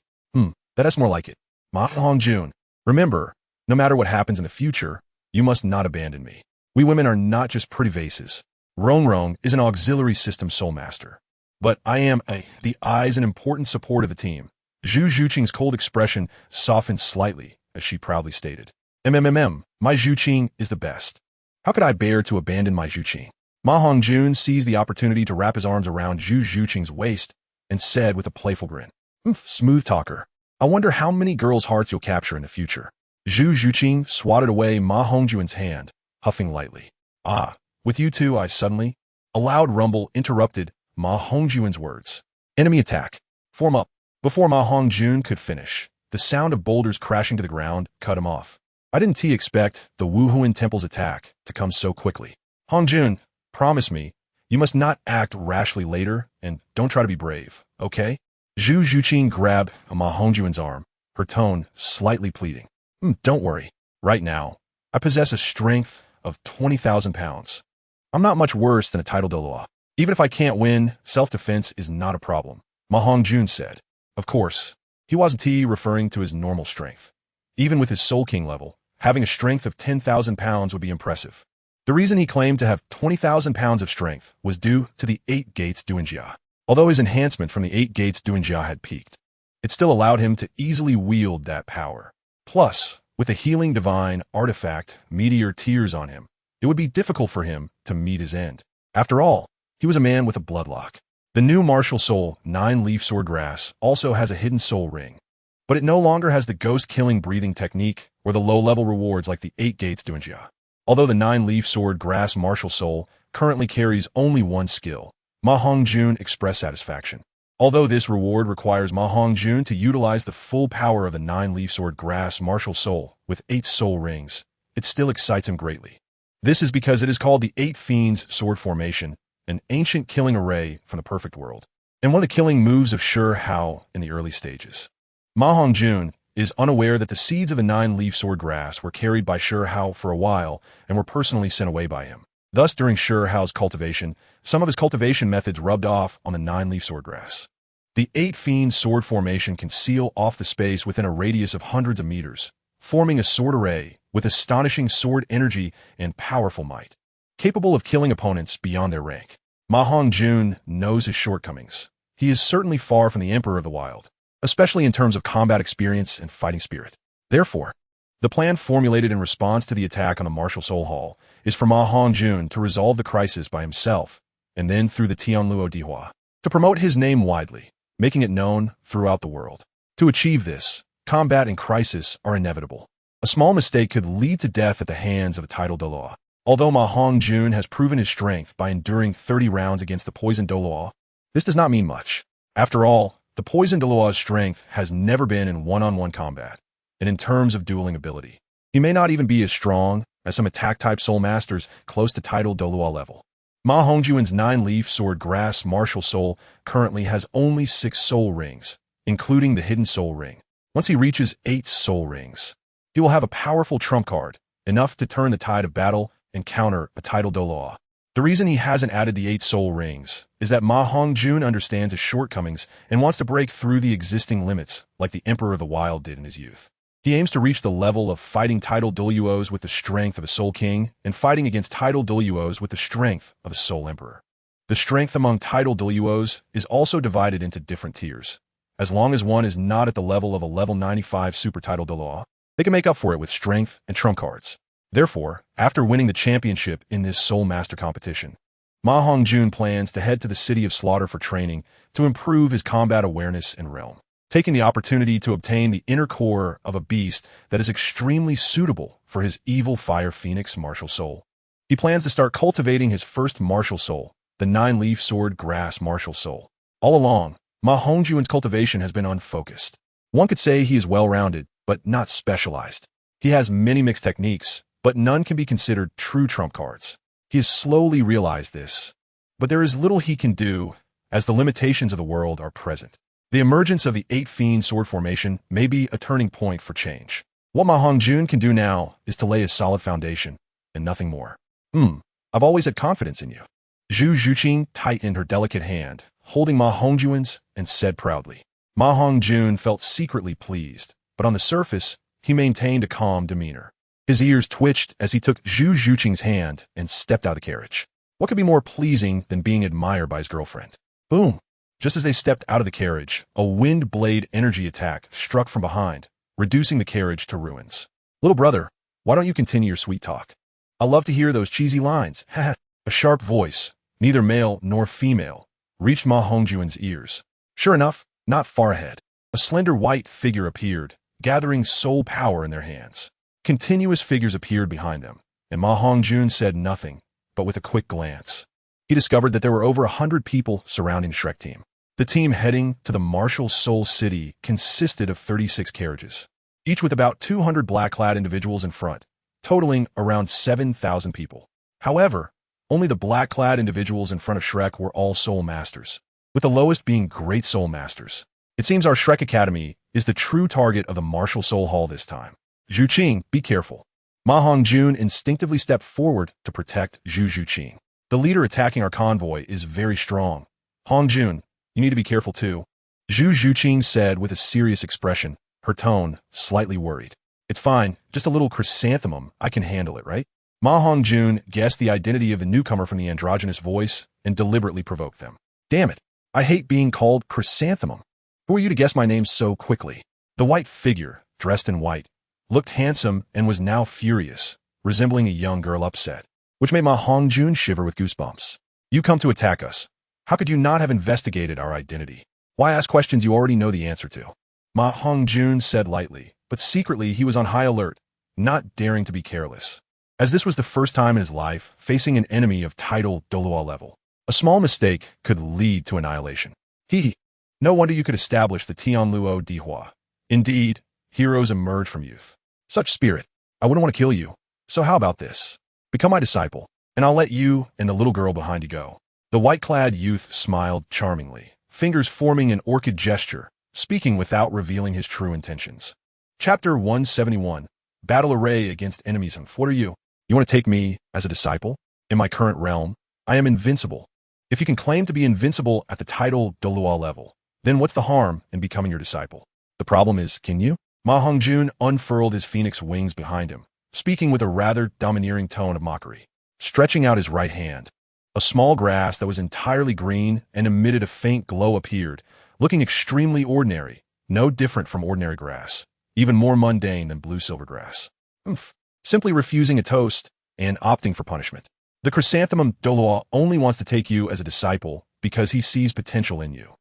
that's more like it. MaHongjun, remember, no matter what happens in the future, you must not abandon me. We women are not just pretty vases. Rong is an auxiliary system soul master. But I am the eyes and important support of the team. Zhu Zhuqing's cold expression softened slightly as she proudly stated, my Zhuqing is the best. How could I bear to abandon my Zhuqing? MaHongjun seized the opportunity to wrap his arms around Zhu Zhuqing's waist and said with a playful grin, smooth talker. I wonder how many girls' hearts you'll capture in the future. Zhu Zhuqing swatted away MaHongjun's hand, huffing lightly. With you two, I suddenly... A loud rumble interrupted MaHongjun's words. Enemy attack. Form up. Before MaHongjun could finish, the sound of boulders crashing to the ground cut him off. I didn't expect the Wuhunwith temple's attack to come so quickly. Hongjun, promise me, you must not act rashly later, and don't try to be brave, okay? Zhu Zhuqing grabbed MaHongjun's arm, her tone slightly pleading. Don't worry. Right now, I possess a strength of 20,000 pounds. I'm not much worse than a title Douluo. Even if I can't win, self-defense is not a problem, MaHongjun said. Of course, he wasn't referring to his normal strength. Even with his Soul King level, having a strength of 10,000 pounds would be impressive. The reason he claimed to have 20,000 pounds of strength was due to the 8 Gates Duanjia. Although his enhancement from the 8 Gates Duanjia had peaked, it still allowed him to easily wield that power. Plus, with a healing divine artifact, Meteor Tears on him, it would be difficult for him to meet his end. After all, he was a man with a bloodlock. The new martial soul, 9-leaf swordgrass, also has a hidden soul ring. But it no longer has the ghost-killing breathing technique or the low-level rewards like the 8 Gates Duanjia. Although the 9-leaf swordgrass martial soul currently carries only one skill, MaHongjun expressed satisfaction. Although this reward requires MaHongjun to utilize the full power of the 9-leaf swordgrass martial soul with 8 soul rings, it still excites him greatly. This is because it is called the 8 Fiends Sword Formation, an ancient killing array from the perfect world, and one of the killing moves of Sure Hao in the early stages. MaHongjun is unaware that the seeds of the 9-leaf swordgrass were carried by Sure Hao for a while and were personally sent away by him. Thus, during Sure Hao's cultivation, some of his cultivation methods rubbed off on the 9-leaf swordgrass. The 8 Fiends Sword Formation can seal off the space within a radius of hundreds of meters, forming a sword array with astonishing sword energy and powerful might, capable of killing opponents beyond their rank. MaHongjun knows his shortcomings. He is certainly far from the Emperor of the Wild, especially in terms of combat experience and fighting spirit. Therefore, the plan formulated in response to the attack on the Martial Soul Hall is for MaHongjun to resolve the crisis by himself, and then through the Tianluo Dihua, to promote his name widely, making it known throughout the world. To achieve this, combat and crisis are inevitable. A small mistake could lead to death at the hands of a title Douluo. Although MaHongjun has proven his strength by enduring 30 rounds against the poisoned Douluo, this does not mean much. After all, the poisoned Douluo's strength has never been in one-on-one combat, and in terms of dueling ability, he may not even be as strong as some attack-type soul masters close to title Douluo level. MaHongjun's 9-leaf swordgrass martial soul currently has only 6 soul rings, including the hidden soul ring. Once he reaches 8 soul rings, he will have a powerful trump card, enough to turn the tide of battle and counter a title Douluo. The reason he hasn't added the 8 soul rings is that MaHongjun understands his shortcomings and wants to break through the existing limits like the Emperor of the Wild did in his youth. He aims to reach the level of fighting title Douluos with the strength of a Soul King and fighting against title Douluos with the strength of a Soul Emperor. The strength among title Douluos is also divided into different tiers. As long as one is not at the level of a level 95 super title Douluo, they can make up for it with strength and trump cards. Therefore, after winning the championship in this Soul Master competition, MaHongjun plans to head to the City of Slaughter for training to improve his combat awareness and realm, taking the opportunity to obtain the inner core of a beast that is extremely suitable for his evil Fire Phoenix martial soul. He plans to start cultivating his first martial soul, the 9-leaf sword grass martial soul. All along, MaHongjun's cultivation has been unfocused. One could say he is well-rounded, but not specialized. He has many mixed techniques, but none can be considered true trump cards. He has slowly realized this, but there is little he can do, as the limitations of the world are present. The emergence of the 8 Fiend Sword Formation may be a turning point for change. What MaHongjun can do now is to lay a solid foundation, and nothing more. I've always had confidence in you. Zhu Zhuqing tightened her delicate hand, holding MaHongjun's, and said proudly. MaHongjun felt secretly pleased, but on the surface, he maintained a calm demeanor. His ears twitched as he took Zhu Zhuqing's hand and stepped out of the carriage. What could be more pleasing than being admired by his girlfriend? Boom! Just as they stepped out of the carriage, a wind blade energy attack struck from behind, reducing the carriage to ruins. Little brother, why don't you continue your sweet talk? I love to hear those cheesy lines. A sharp voice, neither male nor female, reached MaHongjun's ears. Sure enough, not far ahead, a slender white figure appeared, gathering soul power in their hands. Continuous figures appeared behind them, and MaHongjun said nothing, but with a quick glance. He discovered that there were over 100 people surrounding the Shrek team. The team heading to the martial Soul City consisted of 36 carriages, each with about 200 black-clad individuals in front, totaling around 7,000 people. However, only the black-clad individuals in front of Shrek were all Soul Masters, with the lowest being Great Soul Masters. It seems our Shrek Academy is the true target of the Martial Soul Hall this time. Zhuqing, be careful. MaHongjun instinctively stepped forward to protect Zhu Zhuqing. The leader attacking our convoy is very strong. Hongjun, you need to be careful too. Zhu Zhuqing said with a serious expression, her tone slightly worried. It's fine, just a little chrysanthemum, I can handle it, right? MaHongjun guessed the identity of the newcomer from the androgynous voice and deliberately provoked them. Damn it, I hate being called chrysanthemum. Who are you to guess my name so quickly? The white figure, dressed in white, looked handsome and was now furious, resembling a young girl upset, which made MaHongjun shiver with goosebumps. You come to attack us. How could you not have investigated our identity? Why ask questions you already know the answer to? MaHongjun said lightly, but secretly he was on high alert, not daring to be careless. As this was the first time in his life facing an enemy of title Douluo level, a small mistake could lead to annihilation. No wonder you could establish the Tianluo Dihua. Indeed, heroes emerge from youth. Such spirit, I wouldn't want to kill you. So how about this? Become my disciple, and I'll let you and the little girl behind you go. The white-clad youth smiled charmingly, fingers forming an orchid gesture, speaking without revealing his true intentions. Chapter 171, Battle Array Against Enemies. What are you? You want to take me as a disciple? In my current realm, I am invincible. If you can claim to be invincible at the title Douluo level, then what's the harm in becoming your disciple? The problem is, can you? MaHongjun unfurled his phoenix wings behind him, speaking with a rather domineering tone of mockery. Stretching out his right hand, a small grass that was entirely green and emitted a faint glow appeared, looking extremely ordinary, no different from ordinary grass, even more mundane than blue silver grass. Simply refusing a toast and opting for punishment. The chrysanthemum Douluo only wants to take you as a disciple because he sees potential in you.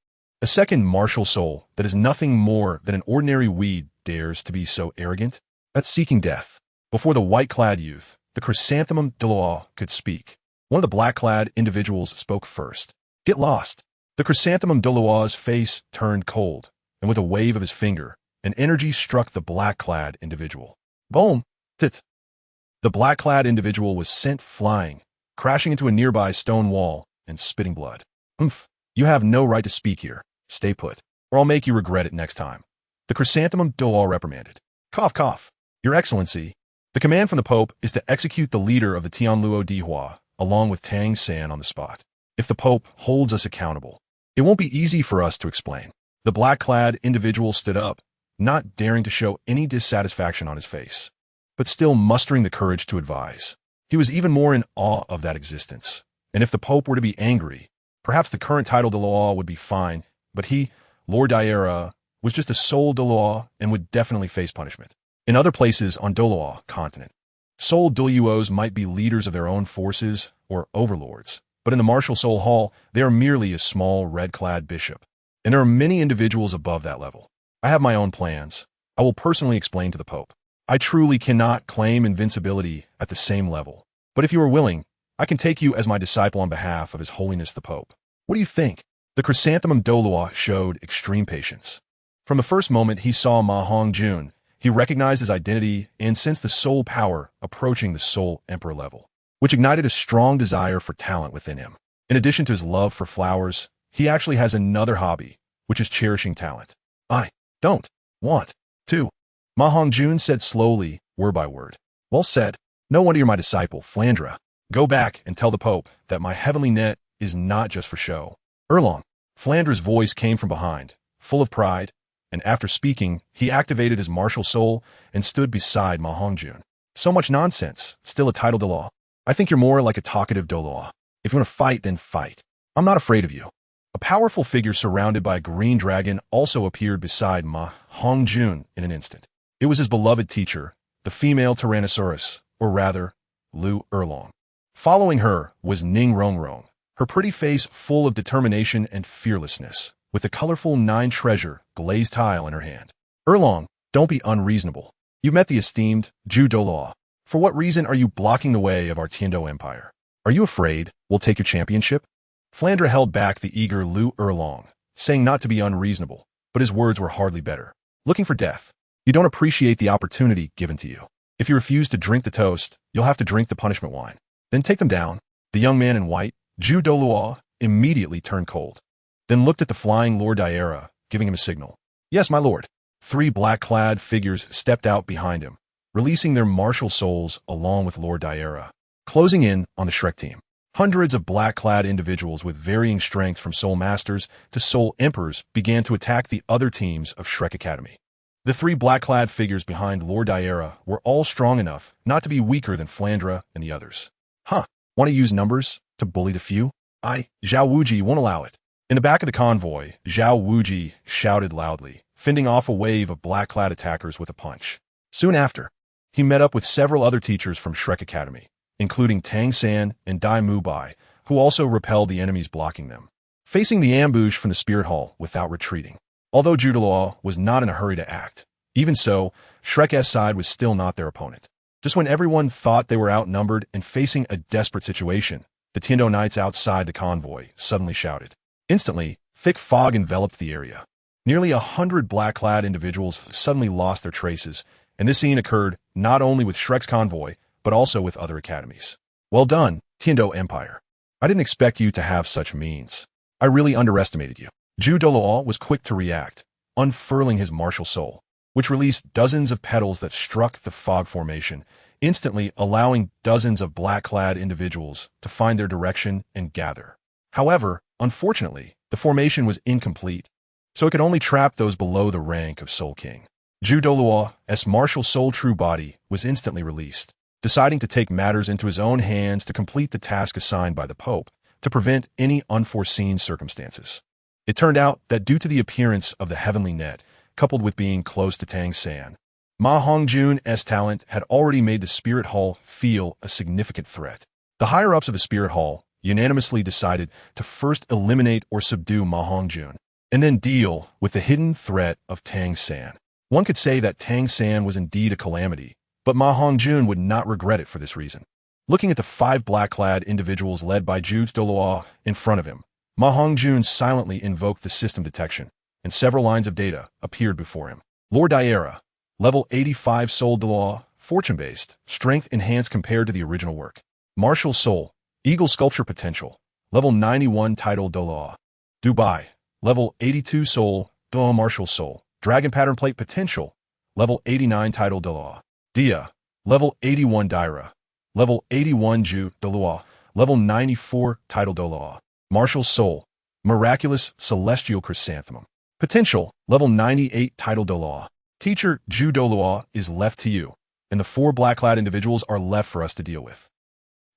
A second martial soul that is nothing more than an ordinary weed dares to be so arrogant? That's seeking death. Before the white-clad youth, the chrysanthemum Douluo could speak. One of the black-clad individuals spoke first. Get lost. The chrysanthemum Douluo's face turned cold, and with a wave of his finger, an energy struck the black-clad individual. Boom! Tit! The black-clad individual was sent flying, crashing into a nearby stone wall and spitting blood. You have no right to speak here. Stay put, or I'll make you regret it next time. The chrysanthemum Douluo reprimanded. Cough, cough. Your Excellency, the command from the Pope is to execute the leader of the Tianluo Dihua, along with Tang San on the spot. If the Pope holds us accountable, it won't be easy for us to explain. The black-clad individual stood up, not daring to show any dissatisfaction on his face, but still mustering the courage to advise. He was even more in awe of that existence, and if the Pope were to be angry, perhaps the current title Douluo would be fine, but he, Lord Daera, was just a soul Douluo and would definitely face punishment. In other places on Douluo continent, soul Douluos might be leaders of their own forces or overlords, but in the martial soul hall, they are merely a small red-clad bishop, and there are many individuals above that level. I have my own plans. I will personally explain to the Pope. I truly cannot claim invincibility at the same level, but if you are willing, I can take you as my disciple on behalf of His Holiness the Pope. What do you think? The chrysanthemum Douluo showed extreme patience. From the first moment he saw MaHongjun, he recognized his identity and sensed the soul power approaching the soul emperor level, which ignited a strong desire for talent within him. In addition to his love for flowers, he actually has another hobby, which is cherishing talent. I don't want to. MaHongjun said slowly, word by word. Well said. No wonder you're my disciple, Flandra. Go back and tell the Pope that my heavenly net is not just for show. Erlong. Flandra's voice came from behind, full of pride, and after speaking, he activated his martial soul and stood beside MaHongjun. So much nonsense, still a title Dalu. I think you're more like a talkative Douluo. If you want to fight, then fight. I'm not afraid of you. A powerful figure surrounded by a green dragon also appeared beside MaHongjun in an instant. It was his beloved teacher, the female Tyrannosaurus, or rather, Lu Erlong. Following her was Ning Rongrong, her pretty face full of determination and fearlessness, with a colorful 9 treasure glazed tile in her hand. Erlong, don't be unreasonable. You met the esteemed Zhu Douluo. For what reason are you blocking the way of our Tiando Empire? Are you afraid we'll take your championship? Flandra held back the eager Lu Erlong, saying not to be unreasonable, but his words were hardly better. Looking for death. You don't appreciate the opportunity given to you. If you refuse to drink the toast, you'll have to drink the punishment wine. Then take them down. The young man in white, Zhu Douluo, immediately turned cold, then looked at the flying Lord Daera, giving him a signal. Yes, my lord. 3 black-clad figures stepped out behind him, releasing their martial souls along with Lord Daera, closing in on the Shrek team. Hundreds of black-clad individuals with varying strengths from Soul Masters to Soul Emperors began to attack the other teams of Shrek Academy. The 3 black-clad figures behind Lord Daera were all strong enough not to be weaker than Flandra and the others. Huh, want to use numbers to bully the few? Zhao Wuji won't allow it. In the back of the convoy, Zhao Wuji shouted loudly, fending off a wave of black-clad attackers with a punch. Soon after, he met up with several other teachers from Shrek Academy, including Tang San and Dai Mubai, who also repelled the enemies blocking them, facing the ambush from the Spirit Hall without retreating. Although Zhu Douluo was not in a hurry to act, even so, Shrek's side was still not their opponent. Just when everyone thought they were outnumbered and facing a desperate situation, the Tiando Knights outside the convoy suddenly shouted. Instantly, thick fog enveloped the area. Nearly 100 black-clad individuals suddenly lost their traces, and this scene occurred not only with Shrek's convoy, but also with other academies. Well done, Tiando Empire. I didn't expect you to have such means. I really underestimated you. Zhu Douluo was quick to react, unfurling his martial soul, which released dozens of petals that struck the fog formation, instantly allowing dozens of black-clad individuals to find their direction and gather. However, unfortunately, the formation was incomplete, so it could only trap those below the rank of Soul King. Zhu Douluo's martial soul true body was instantly released, deciding to take matters into his own hands to complete the task assigned by the Pope to prevent any unforeseen circumstances. It turned out that due to the appearance of the heavenly net, coupled with being close to Tang San, MaHongjun's talent had already made the Spirit Hall feel a significant threat. The higher-ups of the Spirit Hall unanimously decided to first eliminate or subdue MaHongjun, and then deal with the hidden threat of Tang San. One could say that Tang San was indeed a calamity, but MaHongjun would not regret it for this reason. Looking at the 5 black-clad individuals led by Zhu Douluo in front of him, MaHongjun silently invoked the system detection, and several lines of data appeared before him. Lord Daera, level 85 Soul Douluo, fortune-based, strength enhanced compared to the original work. Martial Soul, Eagle Sculpture Potential, level 91 Title Douluo. Dubai, level 82 Soul, Douluo Martial Soul, Dragon Pattern Plate Potential, level 89 Title Douluo. Dia, level 81 Daira, level 81 Zhu Douluo, level 94 Title Douluo. Martial Soul, Miraculous Celestial Chrysanthemum. Potential, level 98 Title Douluo. Teacher Zhu Douluo is left to you, and the 4 black-clad individuals are left for us to deal with.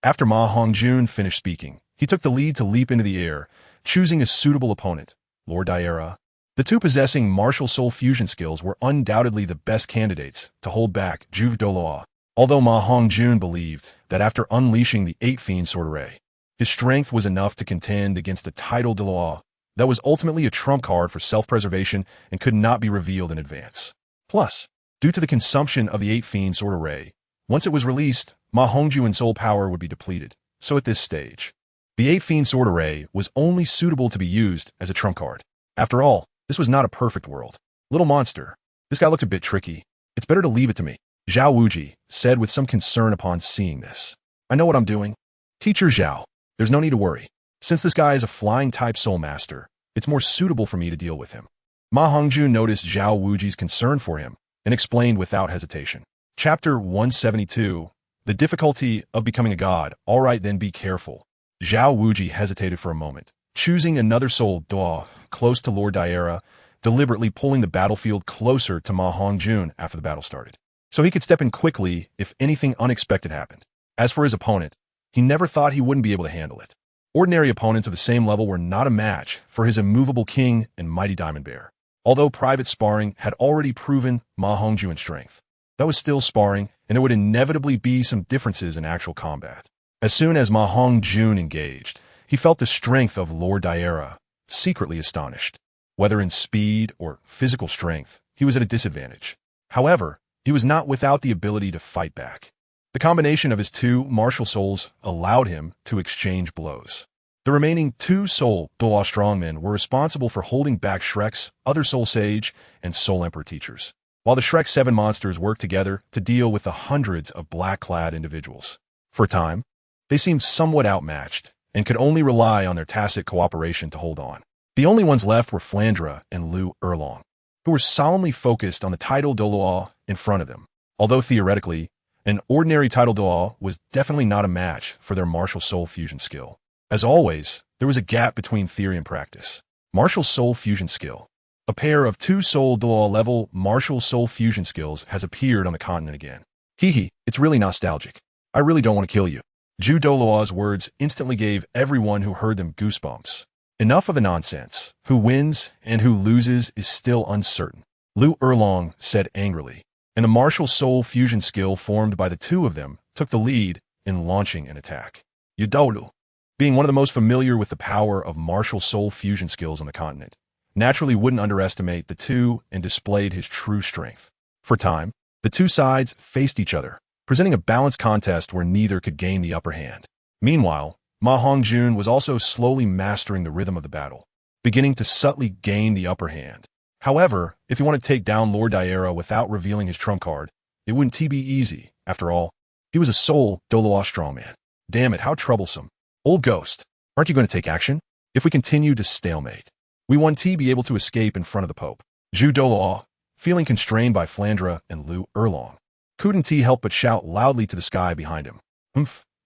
After MaHongjun finished speaking, he took the lead to leap into the air, choosing a suitable opponent, Lord Daera. The 2 possessing martial soul fusion skills were undoubtedly the best candidates to hold back Zhu Douluo, although MaHongjun believed that after unleashing the 8 Fiend Sword Array, his strength was enough to contend against a Title Douluo that was ultimately a trump card for self-preservation and could not be revealed in advance. Plus, due to the consumption of the 8 Fiend Sword Array, once it was released, MaHongjun's soul power would be depleted, so at this stage, the 8 Fiend Sword Array was only suitable to be used as a trump card. After all, this was not a perfect world. Little monster, this guy looked a bit tricky. It's better to leave it to me, Zhao Wuji said with some concern upon seeing this. I know what I'm doing. Teacher Zhao, there's no need to worry. Since this guy is a flying-type soul master, it's more suitable for me to deal with him. MaHongjun noticed Zhao Wuji's concern for him and explained without hesitation. Chapter 172, The Difficulty of Becoming a God. All right, then be careful. Zhao Wuji hesitated for a moment, choosing another soul Douluo close to Lord Daera, deliberately pulling the battlefield closer to MaHongjun after the battle started, so he could step in quickly if anything unexpected happened. As for his opponent, he never thought he wouldn't be able to handle it. Ordinary opponents of the same level were not a match for his immovable king and mighty Diamond Bear. Although private sparring had already proven MaHongjun's strength, that was still sparring, and there would inevitably be some differences in actual combat. As soon as MaHongjun engaged, he felt the strength of Lord Daera, secretly astonished. Whether in speed or physical strength, he was at a disadvantage. However, he was not without the ability to fight back. The combination of his two martial souls allowed him to exchange blows. The remaining two soul Douluo strongmen were responsible for holding back Shrek's other soul sage and soul emperor teachers, while the Shrek 7 monsters worked together to deal with the hundreds of black-clad individuals. For a time, they seemed somewhat outmatched and could only rely on their tacit cooperation to hold on. The only ones left were Flandra and Lu Erlong, who were solemnly focused on the title Douluo in front of them. Although theoretically, an ordinary title Douluo was definitely not a match for their martial soul fusion skill. As always, there was a gap between theory and practice. Martial soul fusion skill. A pair of two soul Douluo level martial soul fusion skills has appeared on the continent again. Hee, it's really nostalgic. I really don't want to kill you. Zhu Douluo's words instantly gave everyone who heard them goosebumps. Enough of the nonsense. Who wins and who loses is still uncertain, Lu Erlong said angrily, and a martial soul fusion skill formed by the two of them took the lead in launching an attack. Dalu, being one of the most familiar with the power of martial soul fusion skills on the continent, naturally wouldn't underestimate the two and displayed his true strength. For a time, the two sides faced each other, presenting a balanced contest where neither could gain the upper hand. Meanwhile, MaHongjun was also slowly mastering the rhythm of the battle, beginning to subtly gain the upper hand. However, if he wanted to take down Lord Daera without revealing his trump card, it wouldn't be easy. After all, he was a soul Douluo strongman. Damn it, how troublesome. Old ghost, aren't you going to take action? If we continue to stalemate, we won't be able to escape in front of the Pope. Zhu Douluo, feeling constrained by Flandra and Lu Erlong, couldn't help but shout loudly to the sky behind him.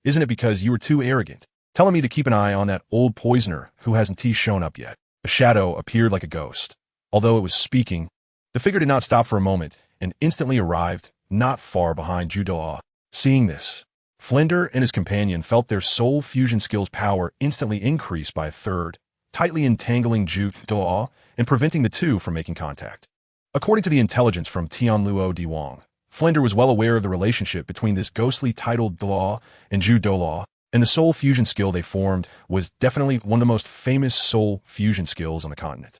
Isn't it because you were too arrogant? Telling me to keep an eye on that old poisoner who hasn't shown up yet. A shadow appeared like a ghost. Although it was speaking, the figure did not stop for a moment and instantly arrived not far behind Zhu Douluo. Seeing this, Flinder and his companion felt their soul fusion skills power instantly increase by a third, tightly entangling Zhu Douluo and preventing the two from making contact. According to the intelligence from Tianluo Diwang, Flinder was well aware of the relationship between this ghostly titled Douluo and Zhu Douluo, and the soul fusion skill they formed was definitely one of the most famous soul fusion skills on the continent.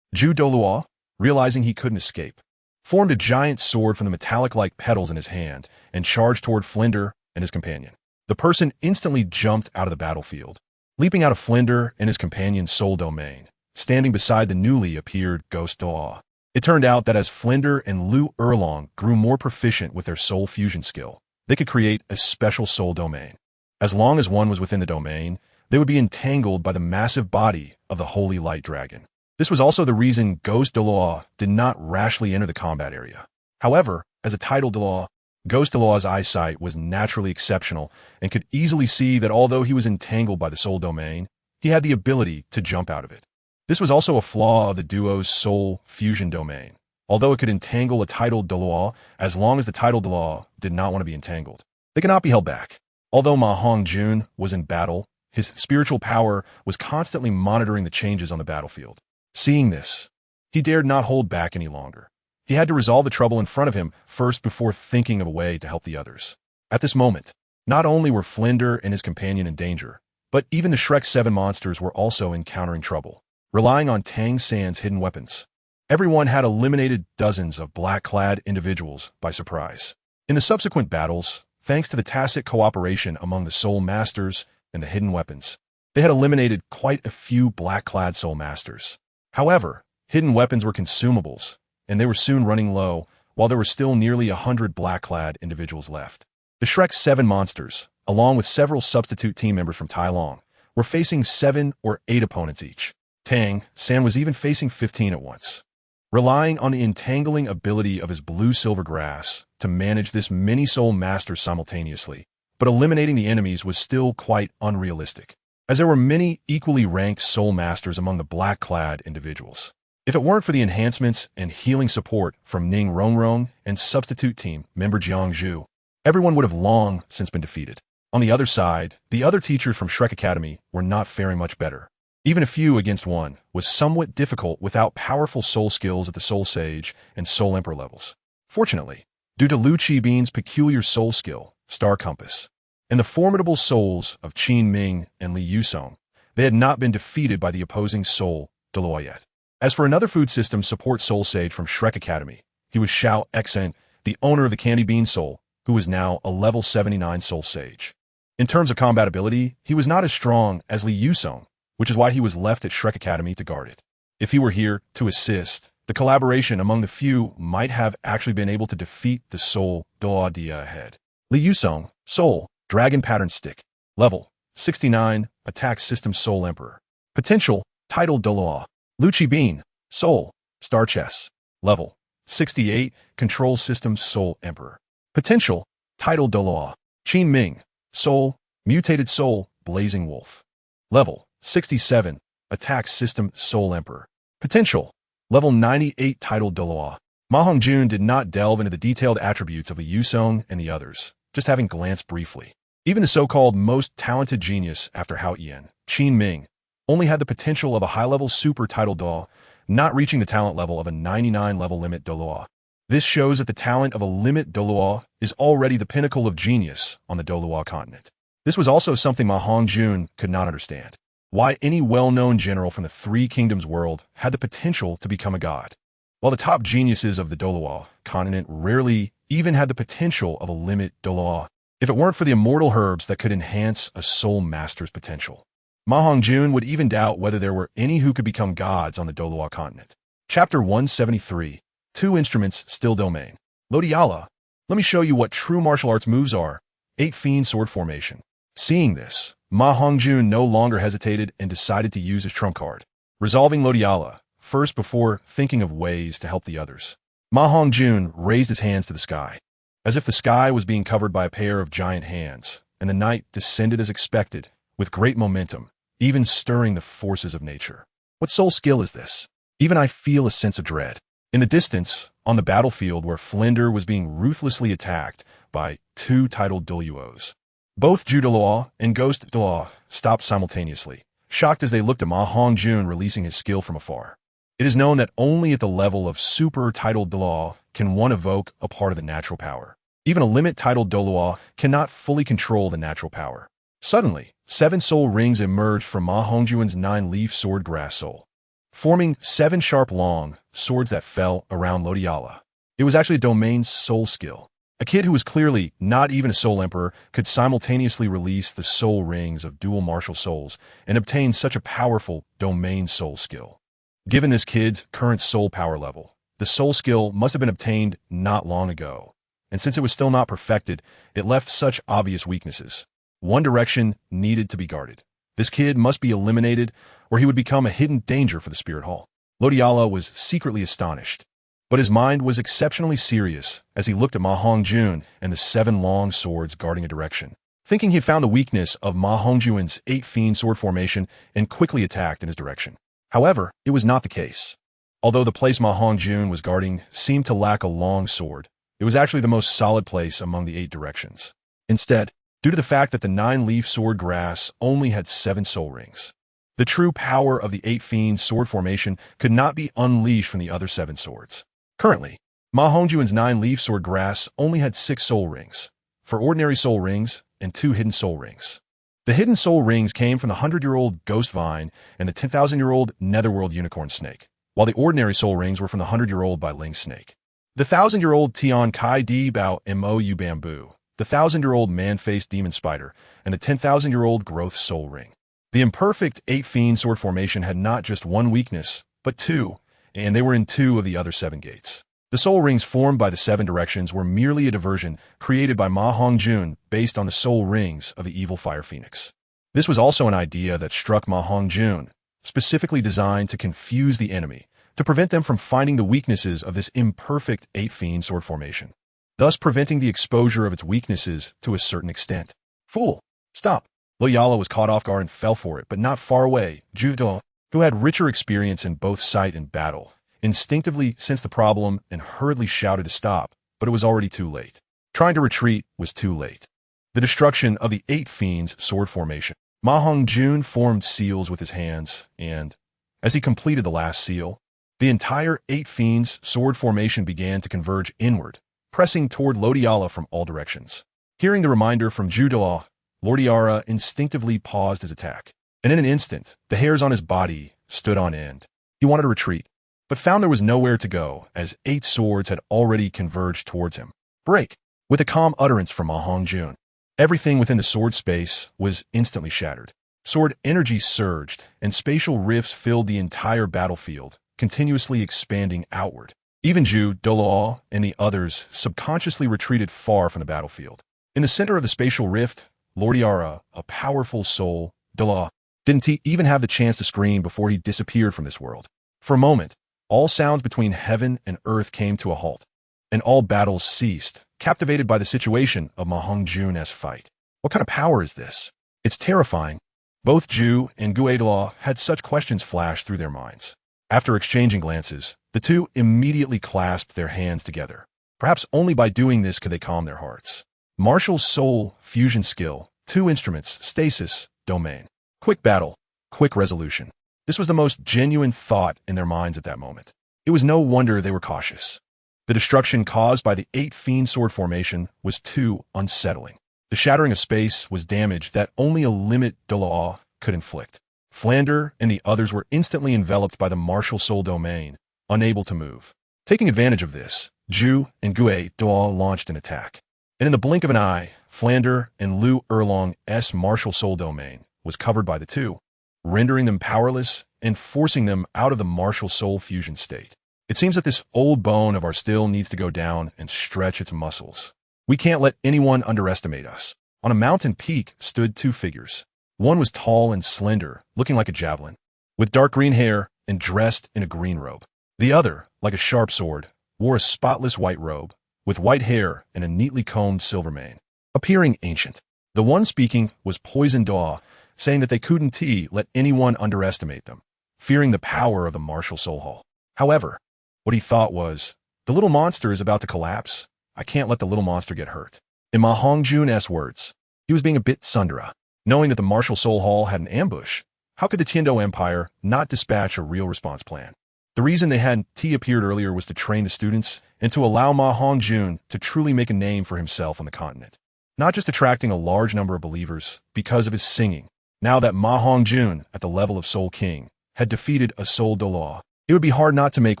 Zhu Douluo, realizing he couldn't escape, formed a giant sword from the metallic-like petals in his hand and charged toward Flinder and his companion. The person instantly jumped out of the battlefield, leaping out of Flinder and his companion's soul domain, standing beside the newly appeared Ghost Douluo. It turned out that as Flinder and Lu Erlong grew more proficient with their soul fusion skill, they could create a special soul domain. As long as one was within the domain, they would be entangled by the massive body of the Holy Light Dragon. This was also the reason Ghost Douluo did not rashly enter the combat area. However, as a title Douluo, Ghost Douluo's eyesight was naturally exceptional and could easily see that although he was entangled by the soul domain, he had the ability to jump out of it. This was also a flaw of the duo's soul fusion domain, although it could entangle a title Douluo as long as the title Douluo did not want to be entangled. They could not be held back. Although MaHongjun was in battle, his spiritual power was constantly monitoring the changes on the battlefield. Seeing this, he dared not hold back any longer. He had to resolve the trouble in front of him first before thinking of a way to help the others. At this moment, not only were Flinder and his companion in danger, but even the Shrek 7 monsters were also encountering trouble, relying on Tang San's hidden weapons. Everyone had eliminated dozens of black-clad individuals by surprise. In the subsequent battles, thanks to the tacit cooperation among the Soul Masters and the hidden weapons, they had eliminated quite a few black-clad Soul Masters. However, hidden weapons were consumables, and they were soon running low, while there were still nearly 100 black-clad individuals left. The Shrek 7 monsters, along with several substitute team members from Tai Long, were facing 7 or 8 opponents each. Tang San was even facing 15 at once. Relying on the entangling ability of his blue-silver grass to manage this many soul masters simultaneously, but eliminating the enemies was still quite unrealistic. as there were many equally ranked soul masters among the black-clad individuals. If it weren't for the enhancements and healing support from Ning Rongrong and substitute team member Jiang Zhu, everyone would have long since been defeated. On the other side, the other teachers from Shrek Academy were not faring much better. Even a few against one was somewhat difficult without powerful soul skills at the Soul Sage and Soul Emperor levels. Fortunately, due to Lu Qibin's peculiar soul skill, Star Compass, and the formidable souls of Qin Ming and Li Yusong, they had not been defeated by the opposing soul, Douluo yet. As for another food system support soul sage from Shrek Academy, he was Xiao Xen, the owner of the Candy Bean Soul, who was now a level 79 soul sage. In terms of combat ability, he was not as strong as Li Yusong, which is why he was left at Shrek Academy to guard it. If he were here to assist, the collaboration among the few might have actually been able to defeat the soul Douluo ahead. Li Yusong, Soul, Dragon Pattern Stick, level 69, Attack System Soul Emperor. Potential, Title Douluo. Lu Qibin, Soul, Star Chess, level 68, Control System Soul Emperor. Potential, Title Douluo. Qin Ming, Soul, Mutated Soul, Blazing Wolf. Level 67, Attack System Soul Emperor. Potential, level 98, Title Douluo. MaHongjun did not delve into the detailed attributes of Li Yusong and the others, just having glanced briefly. Even the so-called most talented genius after Hao Yan, Qin Ming, only had the potential of a high-level super title Douluo, not reaching the talent level of a 99-level limit Douluo. This shows that the talent of a limit Douluo is already the pinnacle of genius on the Douluo continent. This was also something MaHongjun could not understand. Why any well-known general from the Three Kingdoms world had the potential to become a god, while the top geniuses of the Douluo continent rarely even had the potential of a limit Douluo, if it weren't for the immortal herbs that could enhance a soul master's potential. MaHongjun would even doubt whether there were any who could become gods on the Douluo continent. Chapter 173, Two Instruments Still Domain. Lodiala, let me show you what true martial arts moves are. 8 Fiend Sword Formation. Seeing this, MaHongjun no longer hesitated and decided to use his trump card, resolving Lodiala first before thinking of ways to help the others. MaHongjun raised his hands to the sky, as if the sky was being covered by a pair of giant hands, and the night descended as expected, with great momentum, even stirring the forces of nature. What soul skill is this? Even I feel a sense of dread. In the distance, on the battlefield where Flinder was being ruthlessly attacked by 2 titled Douluos, both Ju Douluo and Ghost Douluo stopped simultaneously, shocked as they looked at MaHongjun releasing his skill from afar. It is known that only at the level of super titled Douluo can one evoke a part of the natural power. Even a limit titled Douluo cannot fully control the natural power. Suddenly, 7 soul rings emerged from MaHongjun's 9-leaf sword grass soul, forming 7 sharp long swords that fell around Lodiala. It was actually a domain soul skill. A kid who was clearly not even a soul emperor could simultaneously release the soul rings of dual martial souls and obtain such a powerful domain soul skill. Given this kid's current soul power level, the soul skill must have been obtained not long ago, and since it was still not perfected, it left such obvious weaknesses. One direction needed to be guarded. This kid must be eliminated, or he would become a hidden danger for the Spirit Hall. Lodiala was secretly astonished, but his mind was exceptionally serious as he looked at MaHongjun and the 7 long swords guarding a direction. Thinking he had found the weakness of MaHongjun's 8 Fiend Sword Formation and quickly attacked in his direction. However, it was not the case. Although the place MaHongjun was guarding seemed to lack a long sword, it was actually the most solid place among the 8 directions. Instead, due to the fact that the 9-leaf sword grass only had 7 soul rings, the true power of the 8 Fiend Sword Formation could not be unleashed from the other 7 swords. Currently, MaHongjun's 9-leaf sword grass only had 6 soul rings, 4 ordinary soul rings and 2 hidden soul rings. The hidden soul rings came from the 100-year-old Ghost Vine and the 10,000-year-old Netherworld Unicorn Snake, while the ordinary soul rings were from the 100-year-old Bai Ling Snake. The 1,000-year-old Tian Kai Di Bao Mou Bamboo, the 1,000-year-old Man-Faced Demon Spider, and the 10,000-year-old Growth Soul Ring. The imperfect 8 Fiend Sword Formation had not just one weakness, but 2, and they were in 2 of the other 7 gates. The soul rings formed by the 7 directions were merely a diversion created by MaHongjun based on the soul rings of the evil Fire Phoenix. This was also an idea that struck MaHongjun, specifically designed to confuse the enemy, to prevent them from finding the weaknesses of this imperfect 8 Fiend Sword Formation, thus preventing the exposure of its weaknesses to a certain extent. Fool! Stop! Loyala was caught off guard and fell for it, but not far away. Judo, who had richer experience in both sight and battle, instinctively sensed the problem and hurriedly shouted to stop, but it was already too late. Trying to retreat was too late. The destruction of the 8 fiends' sword formation. MaHongjun formed seals with his hands, and, as he completed the last seal, the entire 8 fiends' sword formation began to converge inward, pressing toward Lodiala from all directions. Hearing the reminder from Judo, Lodiara instinctively paused his attack, and in an instant, the hairs on his body stood on end. He wanted to retreat, but found there was nowhere to go, as 8 swords had already converged towards him. Break! With a calm utterance from MaHongjun, everything within the sword space was instantly shattered. Sword energy surged, and spatial rifts filled the entire battlefield, continuously expanding outward. Even Douluo and the others subconsciously retreated far from the battlefield. In the center of the spatial rift, Lordiara, a powerful soul, Dalu, didn't even have the chance to scream before he disappeared from this world. For a moment, all sounds between heaven and earth came to a halt, and all battles ceased, captivated by the situation of MaHongjun's fight. What kind of power is this? It's terrifying. Both Ju and Guadala had such questions flash through their minds. After exchanging glances, the two immediately clasped their hands together. Perhaps only by doing this could they calm their hearts. Martial soul, fusion skill, 2 instruments, stasis, domain. Quick battle, quick resolution. This was the most genuine thought in their minds at that moment. It was no wonder they were cautious. The destruction caused by the 8 fiend sword formation was too unsettling. The shattering of space was damage that only a limit Douluo could inflict. Flander and the others were instantly enveloped by the martial soul domain, unable to move. Taking advantage of this, Ju and Guadala launched an attack. And in the blink of an eye, Flander and Lu Erlong's martial soul domain was covered by the two, rendering them powerless and forcing them out of the martial soul fusion state. It seems that this old bone of our still needs to go down and stretch its muscles. We can't let anyone underestimate us. On a mountain peak stood 2 figures. One was tall and slender, looking like a javelin, with dark green hair and dressed in a green robe. The other, like a sharp sword, wore a spotless white robe, with white hair and a neatly combed silver mane, appearing ancient. The one speaking was Poison Daw, saying that they couldn't let anyone underestimate them, fearing the power of the martial soul hall. However, what he thought was, the little monster is about to collapse. I can't let the little monster get hurt. In MaHongjun's words, he was being a bit Sundara. Knowing that the martial soul hall had an ambush, how could the Tiendo Empire not dispatch a real response plan? The reason they hadn't appeared earlier was to train the students and to allow MaHongjun to truly make a name for himself on the continent. Not just attracting a large number of believers because of his singing. Now that MaHongjun, at the level of Soul King, had defeated a Soul Douluo, it would be hard not to make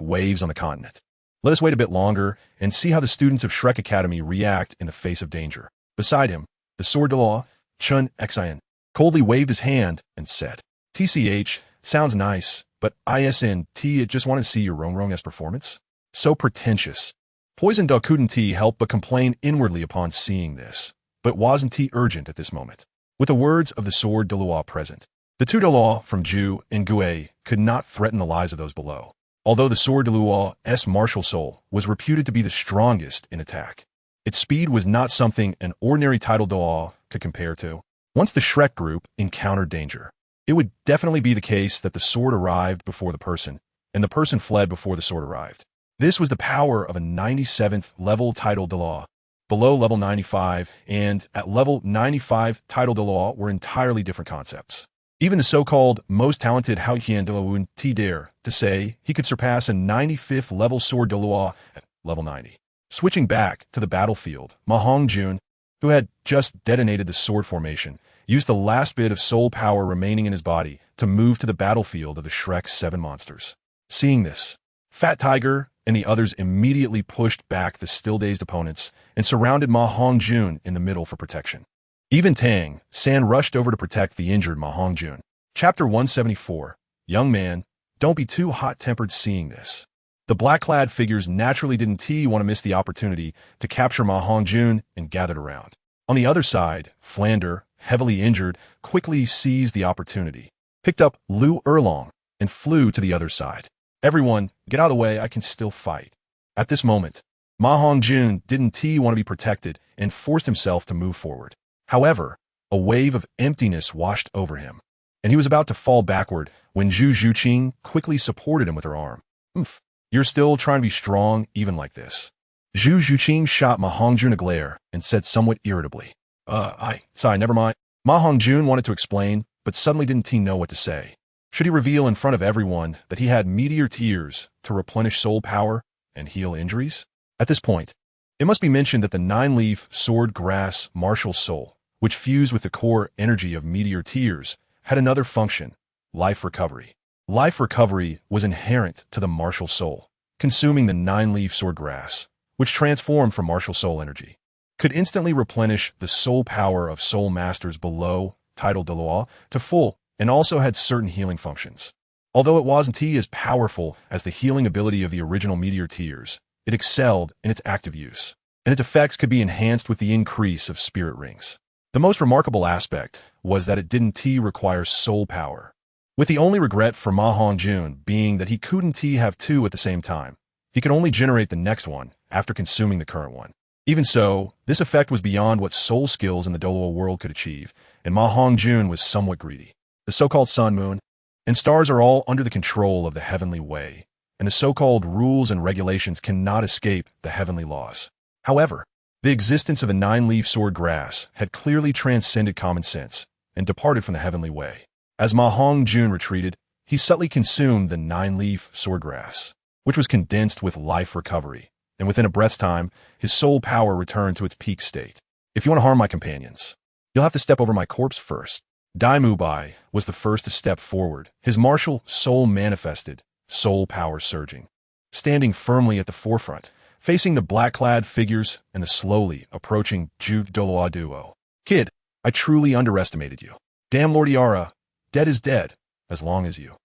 waves on the continent. Let us wait a bit longer and see how the students of Shrek Academy react in the face of danger. Beside him, the Sword Douluo, Chun Xian, coldly waved his hand and said, "TCH, sounds nice, but I just want to see your Rongrong's performance." So pretentious. Poison Dog couldn't help but complain inwardly upon seeing this, but wasn't urgent at this moment. With the words of the Sword Douluo present, the 2 Douluo from Ju and Gue could not threaten the lives of those below, although the Sword Douluo's martial soul was reputed to be the strongest in attack. Its speed was not something an ordinary title Douluo could compare to. Once the Shrek group encountered danger, it would definitely be the case that the sword arrived before the person, and the person fled before the sword arrived. This was the power of a 97th level title Douluo. Below level 95 and at level 95 title Douluo were entirely different concepts. Even the so-called most talented Haotian Douluo wouldn't dare to say he could surpass a 95th level sword Douluo at level 90. Switching back to the battlefield, MaHongjun, who had just detonated the sword formation, used the last bit of soul power remaining in his body to move to the battlefield of the Shrek 7 monsters. Seeing this, Fat Tiger and the others immediately pushed back the still-dazed opponents and surrounded MaHongjun in the middle for protection. Even Tang San rushed over to protect the injured MaHongjun. Chapter 174. Young man, don't be too hot-tempered seeing this. The black-clad figures naturally didn't want to miss the opportunity to capture MaHongjun and gathered around. On the other side, Flander, heavily injured, quickly seized the opportunity, picked up Lu Erlong, and flew to the other side. "Everyone, get out of the way, I can still fight." At this moment, MaHongjun didn't want to be protected and forced himself to move forward. However, a wave of emptiness washed over him, and he was about to fall backward when Zhu Zhuqing quickly supported him with her arm. "Oomph, you're still trying to be strong even like this." Zhu Zhuqing shot MaHongjun a glare and said somewhat irritably, Sorry, never mind." MaHongjun wanted to explain, but suddenly didn't he know what to say. Should he reveal in front of everyone that he had meteor tears to replenish soul power and heal injuries? At this point, it must be mentioned that the nine-leaf sword grass martial soul, which fused with the core energy of meteor tears, had another function: life recovery. Life recovery was inherent to the martial soul, consuming the nine-leaf sword grass, which transformed from martial soul energy, could instantly replenish the soul power of soul masters below, titled Dalu, to full, and also had certain healing functions. Although it wasn't as powerful as the healing ability of the original meteor tears, it excelled in its active use, and its effects could be enhanced with the increase of spirit rings. The most remarkable aspect was that it didn't require soul power, with the only regret for MaHongjun being that he couldn't have two at the same time. He could only generate the next one after consuming the current one. Even so, this effect was beyond what soul skills in the Douluo world could achieve, and MaHongjun was somewhat greedy. The so-called sun, moon, and stars are all under the control of the heavenly way, and the so-called rules and regulations cannot escape the heavenly laws. However, the existence of the nine-leaf sword grass had clearly transcended common sense and departed from the heavenly way. As MaHongjun retreated, he subtly consumed the nine-leaf sword grass, which was condensed with life recovery, and within a breath's time, his soul power returned to its peak state. "If you want to harm my companions, you'll have to step over my corpse first." Dai Mubai was the first to step forward, his martial soul manifested, soul power surging, standing firmly at the forefront, facing the black-clad figures and the slowly approaching Douluo duo. "Kid, I truly underestimated you. Damn Lord Yara, dead is dead, as long as you."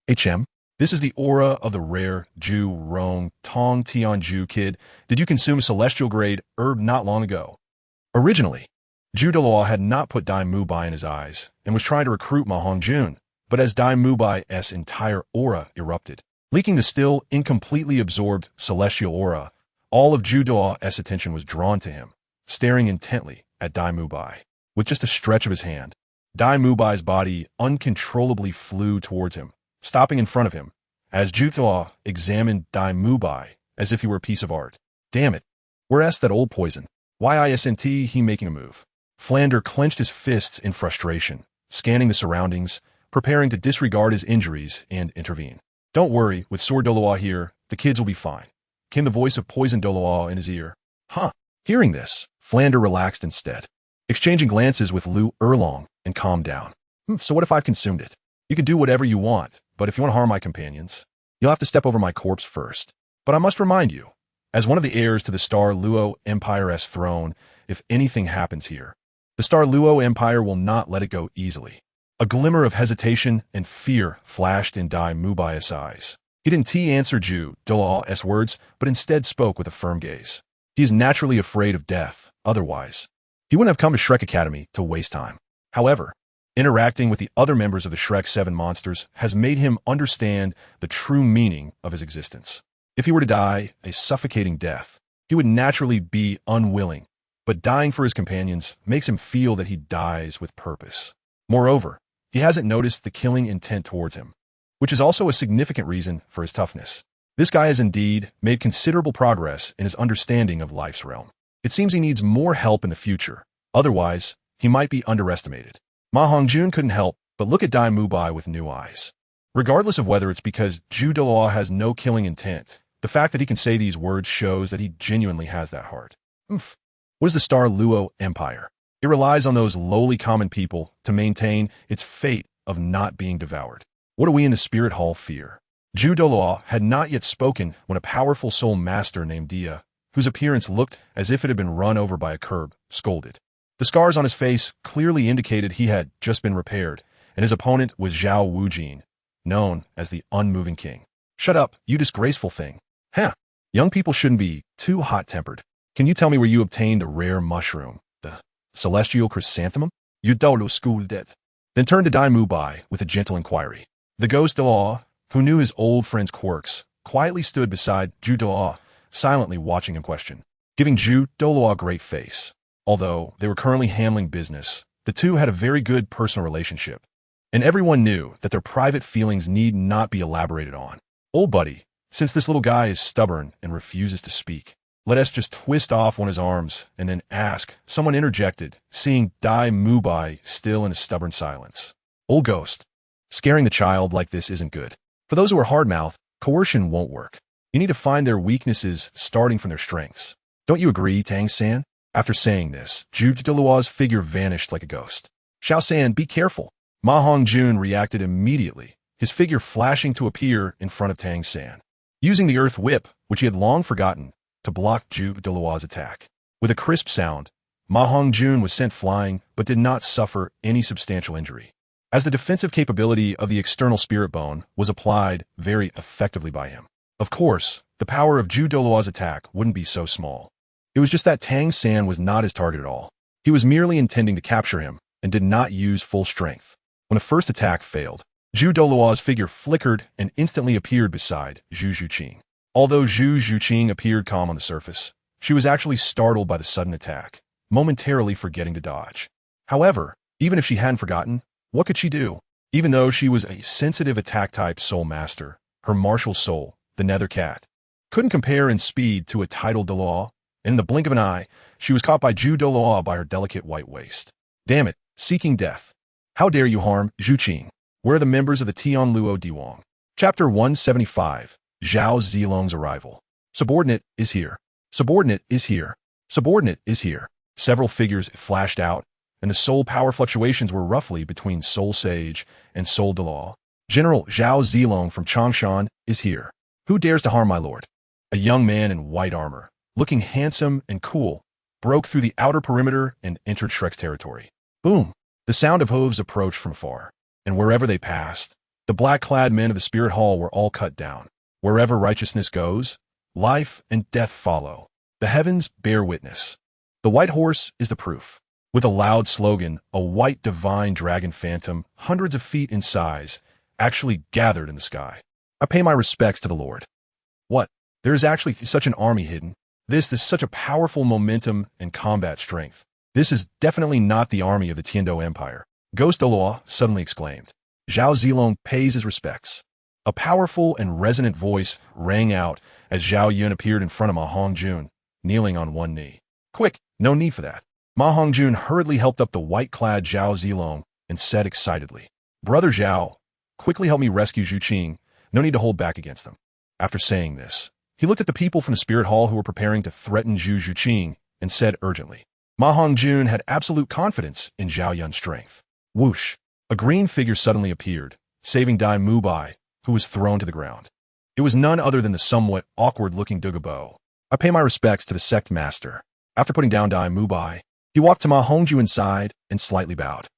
HM, this is the aura of the rare Ju Rong Tong Tianju. "Kid, did you consume a celestial grade herb not long ago?" Originally, Zhu Douluo had not put Dai Mubai in his eyes and was trying to recruit MaHongjun, but as Dai Mubai's entire aura erupted, leaking the still incompletely absorbed celestial aura, all of Zhu Douluo's attention was drawn to him, staring intently at Dai Mubai. With just a stretch of his hand, Dai Mubai's body uncontrollably flew towards him, stopping in front of him, as Zhu Douluo examined Dai Mubai as if he were a piece of art. "Damn it, where's that old poison? Why isn't he making a move?" Flander clenched his fists in frustration, scanning the surroundings, preparing to disregard his injuries and intervene. "Don't worry, with Sword Douluo here, the kids will be fine," came the voice of Poison Douluo in his ear. "Huh." Hearing this, Flander relaxed instead, exchanging glances with Lu Erlong and calmed down. "So what if I've consumed it? You can do whatever you want, but if you want to harm my companions, you'll have to step over my corpse first. But I must remind you, as one of the heirs to the Star Luo Empire's throne, if anything happens here, the Star Luo Empire will not let it go easily." A glimmer of hesitation and fear flashed in Dai Mubai's eyes. He didn't answer Zhu Douluo's words, but instead spoke with a firm gaze. He is naturally afraid of death, otherwise he wouldn't have come to Shrek Academy to waste time. However, interacting with the other members of the Shrek 7 monsters has made him understand the true meaning of his existence. If he were to die a suffocating death, he would naturally be unwilling, but dying for his companions makes him feel that he dies with purpose. Moreover, he hasn't noticed the killing intent towards him, which is also a significant reason for his toughness. This guy has indeed made considerable progress in his understanding of life's realm. It seems he needs more help in the future, otherwise he might be underestimated. MaHongjun couldn't help but look at Dai Mubai with new eyes. Regardless of whether it's because Zhu Douluo has no killing intent, the fact that he can say these words shows that he genuinely has that heart. What is the Star Luo Empire? It relies on those lowly common people to maintain its fate of not being devoured. What do we in the Spirit Hall fear? Zhu Douluo had not yet spoken when a powerful soul master named Dia, whose appearance looked as if it had been run over by a curb, scolded. The scars on his face clearly indicated he had just been repaired, and his opponent was Zhao Wujin, known as the Unmoving King. "Shut up, you disgraceful thing." Young people shouldn't be too hot-tempered. "Can you tell me where you obtained the rare mushroom, the celestial chrysanthemum? You Dalu schooled it." Then turned to Dai Mubai with a gentle inquiry. The ghost Dalu, who knew his old friend's quirks, quietly stood beside Zhu Douluo, silently watching him question, giving Zhu Douluo a great face. Although they were currently handling business, The two had a very good personal relationship, and everyone knew that their private feelings need not be elaborated on. Old buddy, since this little guy is stubborn and refuses to speak, let us just twist off one of his arms and then ask, someone interjected, seeing Dai Mubai still in a stubborn silence. Old ghost, scaring the child like this isn't good. For those who are hard-mouthed, coercion won't work. You need to find their weaknesses starting from their strengths. Don't you agree, Tang San? After saying this, Daluo's figure vanished like a ghost. Xiao San, be careful. MaHongjun reacted immediately, his figure flashing to appear in front of Tang San, using the earth whip, which he had long forgotten, to block Daluo's attack. With a crisp sound, MaHongjun was sent flying but did not suffer any substantial injury, as the defensive capability of the external spirit bone was applied very effectively by him. Of course, the power of Daluo's attack wouldn't be so small. It was just that Tang San was not his target at all. He was merely intending to capture him and did not use full strength. When the first attack failed, Daluo's figure flickered and instantly appeared beside Zhu Zhuqing. Although Zhu Zhuqing appeared calm on the surface, she was actually startled by the sudden attack, momentarily forgetting to dodge. However, even if she hadn't forgotten, what could she do? Even though she was a sensitive attack-type soul master, her martial soul, the Nether Cat, couldn't compare in speed to a titled Daluo, and in the blink of an eye, she was caught by Daluo by her delicate white waist. Damn it, seeking death. How dare you harm Zhuqing? Where are the members of the Tianluo Diwang? Chapter 175, Zhao Zilong's arrival. Subordinate is here. Subordinate is here. Subordinate is here. Several figures flashed out, and the soul power fluctuations were roughly between Soul Sage and Soul Daluo. General Zhao Zilong from Chongshan is here. Who dares to harm my lord? A young man in white armor, looking handsome and cool, broke through the outer perimeter and entered Shrek's territory. Boom! The sound of hooves approached from far, and wherever they passed, the black-clad men of the Spirit Hall were all cut down. Wherever righteousness goes, life and death follow. The heavens bear witness. The white horse is the proof. With a loud slogan, a white divine dragon phantom, hundreds of feet in size, actually gathered in the sky. I pay my respects to the Lord. What? There is actually such an army hidden. This is such a powerful momentum and combat strength. This is definitely not the army of the Tiando Empire. Ghost Daluo suddenly exclaimed. Zhao Zilong pays his respects. A powerful and resonant voice rang out as Zhao Yun appeared in front of MaHongjun, kneeling on one knee. Quick, no need for that. MaHongjun hurriedly helped up the white-clad Zhao Zilong and said excitedly, Brother Zhao, quickly help me rescue Zhuqing. No need to hold back against them. After saying this, he looked at the people from the Spirit Hall who were preparing to threaten Zhu Zhuqing and said urgently, MaHongjun had absolute confidence in Zhao Yun's strength. Whoosh! A green figure suddenly appeared, saving Dai Mubai, who was thrown to the ground. It was none other than the somewhat awkward-looking Dugabo. I pay my respects to the sect master. After putting down Dai Mubai, he walked to MaHongjun's side and slightly bowed.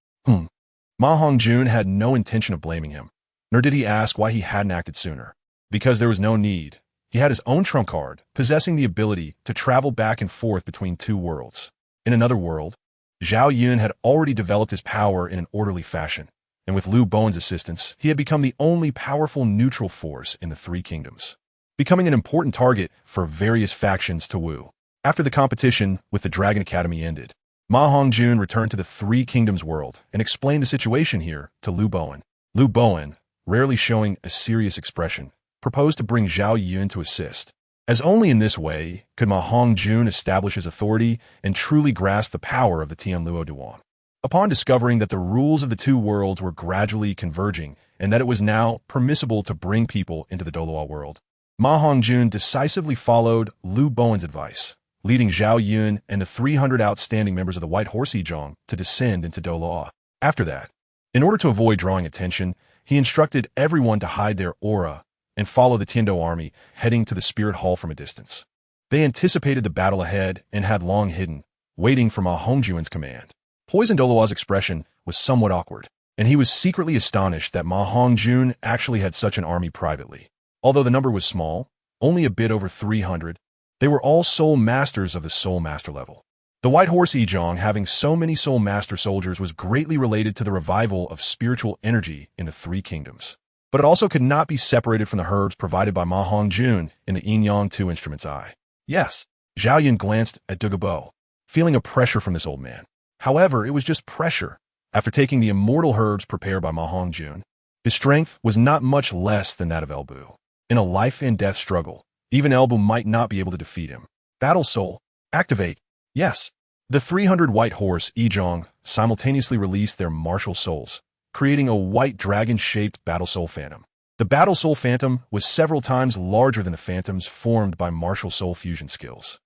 MaHongjun had no intention of blaming him, nor did he ask why he hadn't acted sooner. Because there was no need. He had his own trump card, possessing the ability to travel back and forth between two worlds. In another world, Zhao Yun had already developed his power in an orderly fashion, and with Lu Bowen's assistance, he had become the only powerful neutral force in the Three Kingdoms, becoming an important target for various factions to Wu. After the competition with the Dragon Academy ended, MaHongjun returned to the Three Kingdoms world and explained the situation here to Lu Bowen. Lu Bowen, rarely showing a serious expression, proposed to bring Zhao Yun to assist, as only in this way could MaHongjun establish his authority and truly grasp the power of the Tianluo Diwan. Upon discovering that the rules of the two worlds were gradually converging and that it was now permissible to bring people into the Douluo world, MaHongjun decisively followed Lu Bowen's advice, leading Zhao Yun and the 300 outstanding members of the White Horse Ejong to descend into Douluo. After that, in order to avoid drawing attention, he instructed everyone to hide their aura and follow the Tiando army heading to the Spirit Hall from a distance. They anticipated the battle ahead and had long hidden, waiting for MaHongjun's command. Poison Daluo's expression was somewhat awkward, and he was secretly astonished that MaHongjun actually had such an army privately. Although the number was small, only a bit over 300, they were all soul masters of the soul master level. The White Horse Ejong having so many soul master soldiers was greatly related to the revival of spiritual energy in the Three Kingdoms. But it also could not be separated from the herbs provided by MaHongjun in the Yin Yang 2 instrument's eye. Yes, Zhao Yun glanced at Dugabo, feeling a pressure from this old man. However, it was just pressure. After taking the immortal herbs prepared by MaHongjun, his strength was not much less than that of Elbu. In a life-and-death struggle, even Elbu might not be able to defeat him. Battle Soul, activate. Yes. The 300 white horse Ejong simultaneously released their martial souls, creating a white dragon-shaped Battle Soul Phantom. The Battle Soul Phantom was several times larger than the phantoms formed by martial soul fusion skills.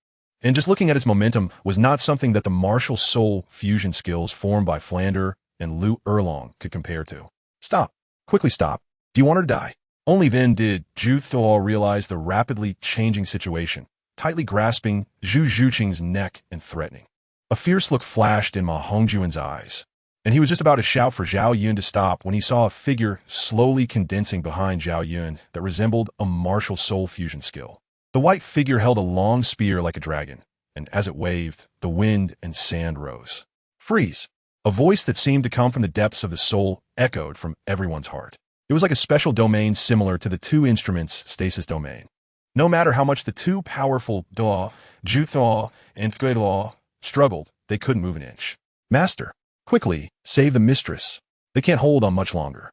And just looking at its momentum was not something that the martial soul fusion skills formed by Flander and Lu Erlong could compare to. Stop. Quickly stop. Do you want her to die? Only then did Zhu Thuo realize the rapidly changing situation, tightly grasping Zhu Zhuqing's neck and threatening. A fierce look flashed in MaHongjun's eyes, and he was just about to shout for Zhao Yun to stop when he saw a figure slowly condensing behind Zhao Yun that resembled a martial soul fusion skill. The white figure held a long spear like a dragon, and as it waved, the wind and sand rose. Freeze! A voice that seemed to come from the depths of the soul echoed from everyone's heart. It was like a special domain similar to the two instruments' stasis domain. No matter how much the two powerful Dalu, Zhu Thuo, and Dalu struggled, they couldn't move an inch. Master, quickly, save the mistress. They can't hold on much longer.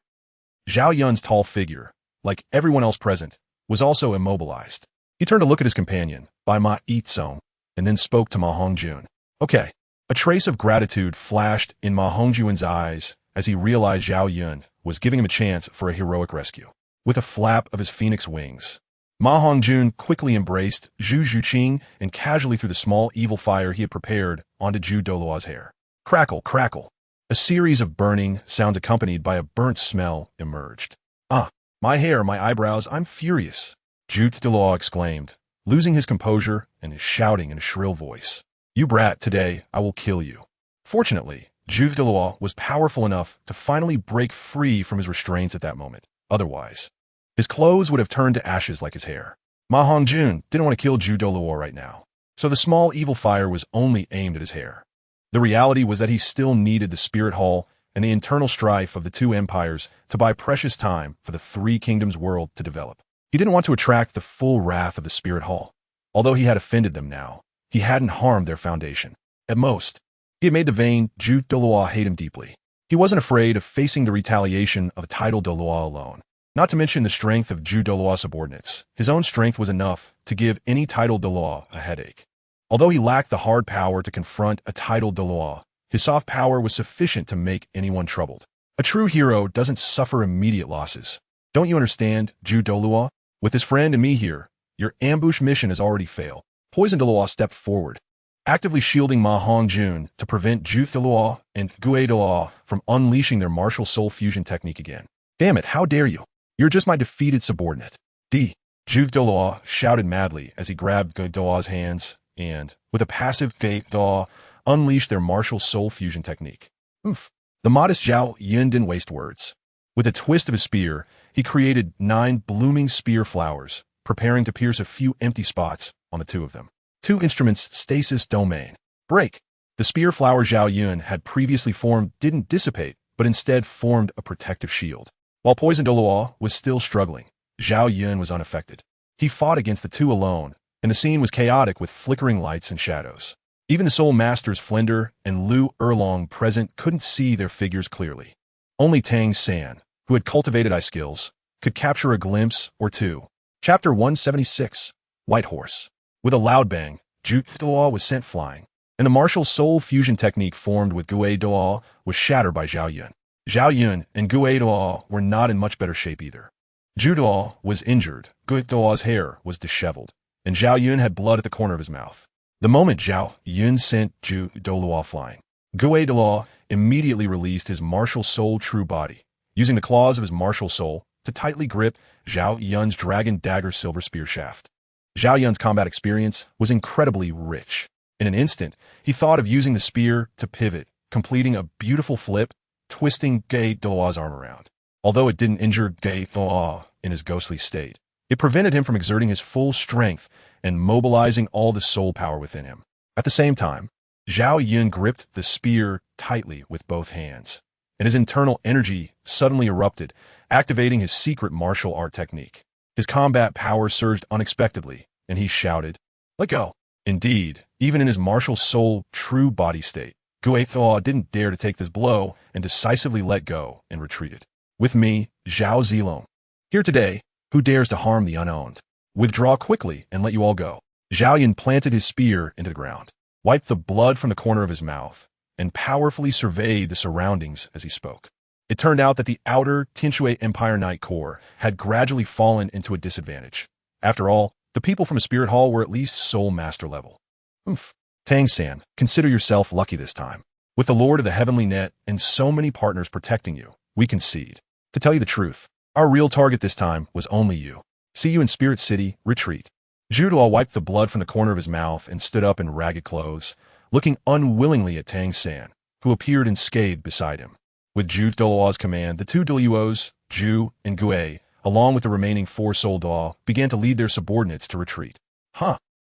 Zhao Yun's tall figure, like everyone else present, was also immobilized. He turned to look at his companion, Bai Ma Yitsong, and then spoke to MaHongjun. Okay. A trace of gratitude flashed in MaHongjun's eyes as he realized Zhao Yun was giving him a chance for a heroic rescue. With a flap of his phoenix wings, MaHongjun quickly embraced Zhu Zhuqing and casually threw the small evil fire he had prepared onto Zhu Douluo's hair. Crackle, crackle. A series of burning sounds accompanied by a burnt smell emerged. Ah, my hair, my eyebrows, I'm furious, Zhu Douluo exclaimed, losing his composure and shouting in a shrill voice. You brat, today I will kill you. Fortunately, Zhu Douluo was powerful enough to finally break free from his restraints at that moment. Otherwise, his clothes would have turned to ashes like his hair. MaHongjun didn't want to kill Zhu Douluo right now, so the small evil fire was only aimed at his hair. The reality was that he still needed the Spirit Hall and the internal strife of the two empires to buy precious time for the Three Kingdoms world to develop. He didn't want to attract the full wrath of the Spirit Hall. Although he had offended them now, he hadn't harmed their foundation. At most, he had made the vain Zhu Douluo hate him deeply. He wasn't afraid of facing the retaliation of a titled Douluo alone. Not to mention the strength of Zhu Douluo's subordinates. His own strength was enough to give any titled Douluo a headache. Although he lacked the hard power to confront a titled Douluo, his soft power was sufficient to make anyone troubled. A true hero doesn't suffer immediate losses. Don't you understand, Zhu Douluo? With his friend and me here, your ambush mission has already failed. Poison Douluo stepped forward, actively shielding MaHongjun to prevent Zhu Douluo and Gue Douluo from unleashing their martial soul fusion technique again. Damn it, how dare you? You're just my defeated subordinate. Zhu Douluo shouted madly as he grabbed Gue Douluo's hands and, with a passive Gue Douluo, unleashed their martial soul fusion technique. Oof. The modest Zhao Yun didn't waste words. With a twist of his spear, he created 9 blooming spear flowers, preparing to pierce a few empty spots on the two of them. Two instruments, stasis domain. Break. The spear flower Zhao Yun had previously formed didn't dissipate, but instead formed a protective shield. While Poison Douluo was still struggling, Zhao Yun was unaffected. He fought against the two alone, and the scene was chaotic with flickering lights and shadows. Even the Soul Masters Flender and Lu Erlong present couldn't see their figures clearly. Only Tang San, who had cultivated eye skills, could capture a glimpse or two. Chapter 176, White Horse. With a loud bang, Zhu Douluo was sent flying, and the martial soul fusion technique formed with Gue Douluo was shattered by Zhao Yun. Zhao Yun and Gue Douluo were not in much better shape either. Zhu Douluo was injured, Gue Douluo's hair was disheveled, and Zhao Yun had blood at the corner of his mouth. The moment Zhao Yun sent Zhu Douluo flying, Gue Douluo immediately released his martial soul true body, using the claws of his martial soul to tightly grip Zhao Yun's dragon dagger silver spear shaft. Zhao Yun's combat experience was incredibly rich. In an instant, he thought of using the spear to pivot, completing a beautiful flip, twisting Gue Douluo's arm around. Although it didn't injure Gue Douluo in his ghostly state, it prevented him from exerting his full strength and mobilizing all the soul power within him. At the same time, Zhao Yun gripped the spear tightly with both hands, and his internal energy suddenly erupted, activating his secret martial art technique. His combat power surged unexpectedly, and he shouted, "Let go!" Indeed, even in his martial soul true body state, Guo didn't dare to take this blow and decisively let go and retreated. With me, Zhao Zilong. Here today, who dares to harm the unowned? Withdraw quickly and let you all go. Zhao Yun planted his spear into the ground, wiped the blood from the corner of his mouth, and powerfully surveyed the surroundings as he spoke. It turned out that the outer Tinshui Empire Knight Corps had gradually fallen into a disadvantage. After all, the people from a spirit hall were at least soul master level. Tang San, consider yourself lucky this time. With the Lord of the Heavenly Net and so many partners protecting you, we concede. To tell you the truth, our real target this time was only you. See you in Spirit City, retreat. Duoluo wiped the blood from the corner of his mouth and stood up in ragged clothes, looking unwillingly at Tang San, who appeared unscathed beside him. With Duoluo's command, the two Daluos, Ju and Gue, along with the remaining 4 Soul Daw, began to lead their subordinates to retreat.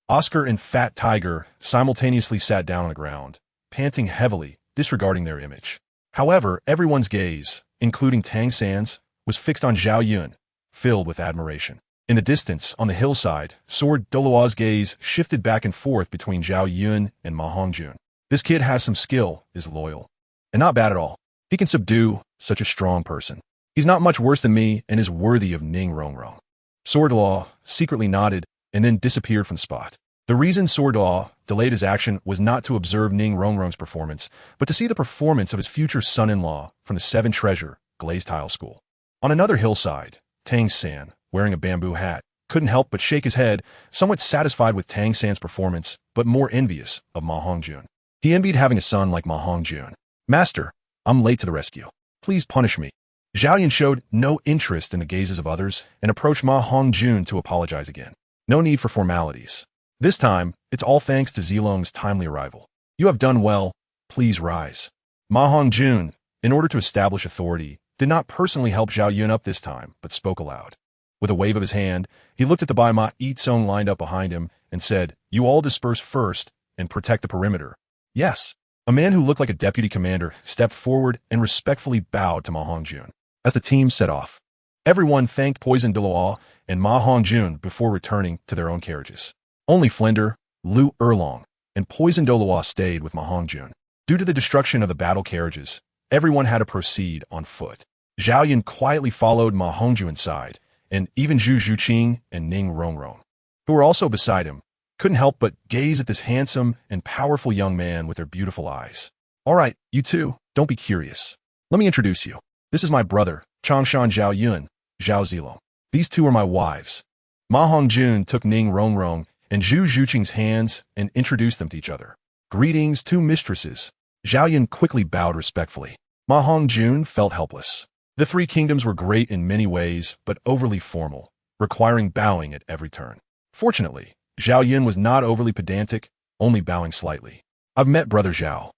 Oscar and Fat Tiger simultaneously sat down on the ground, panting heavily, disregarding their image. However, everyone's gaze, including Tang San's, was fixed on Zhao Yun, filled with admiration. In the distance, on the hillside, Sword Douluo's gaze shifted back and forth between Zhao Yun and MaHongjun. This kid has some skill, is loyal. And not bad at all. He can subdue such a strong person. He's not much worse than me and is worthy of Ning Rongrong. Sword Law secretly nodded and then disappeared from the spot. The reason Sword Law delayed his action was not to observe Ning Rongrong's performance, but to see the performance of his future son-in-law from the 7 Treasure Glazed Tile School. On another hillside, Tang San, wearing a bamboo hat, couldn't help but shake his head, somewhat satisfied with Tang San's performance, but more envious of MaHongjun. He envied having a son like MaHongjun. Master, I'm late to the rescue. Please punish me. Zhao Yun showed no interest in the gazes of others and approached MaHongjun to apologize again. No need for formalities. This time, it's all thanks to Zilong's timely arrival. You have done well. Please rise. MaHongjun, in order to establish authority, did not personally help Zhao Yun up this time, but spoke aloud. With a wave of his hand, he looked at the Baima Yitsong lined up behind him and said, "You all disperse first and protect the perimeter." Yes. A man who looked like a deputy commander stepped forward and respectfully bowed to MaHongjun. As the team set off, everyone thanked Poison Douluo and MaHongjun before returning to their own carriages. Only Flender, Lu Erlong, and Poison Douluo stayed with MaHongjun. Due to the destruction of the battle carriages, everyone had to proceed on foot. Zhao Yun quietly followed MaHongjun's side, and even Zhu Zhuqing and Ning Rongrong, who were also beside him, couldn't help but gaze at this handsome and powerful young man with their beautiful eyes. All right, you two, don't be curious. Let me introduce you. This is my brother, Changshan Zhao Yun, Zhao Zilong. These two are my wives. MaHongjun took Ning Rongrong and Zhu Zhuqing's hands and introduced them to each other. Greetings, two mistresses. Zhao Yun quickly bowed respectfully. MaHongjun felt helpless. The 3 kingdoms were great in many ways, but overly formal, requiring bowing at every turn. Fortunately, Zhao Yun was not overly pedantic, only bowing slightly. I've met Brother Zhao.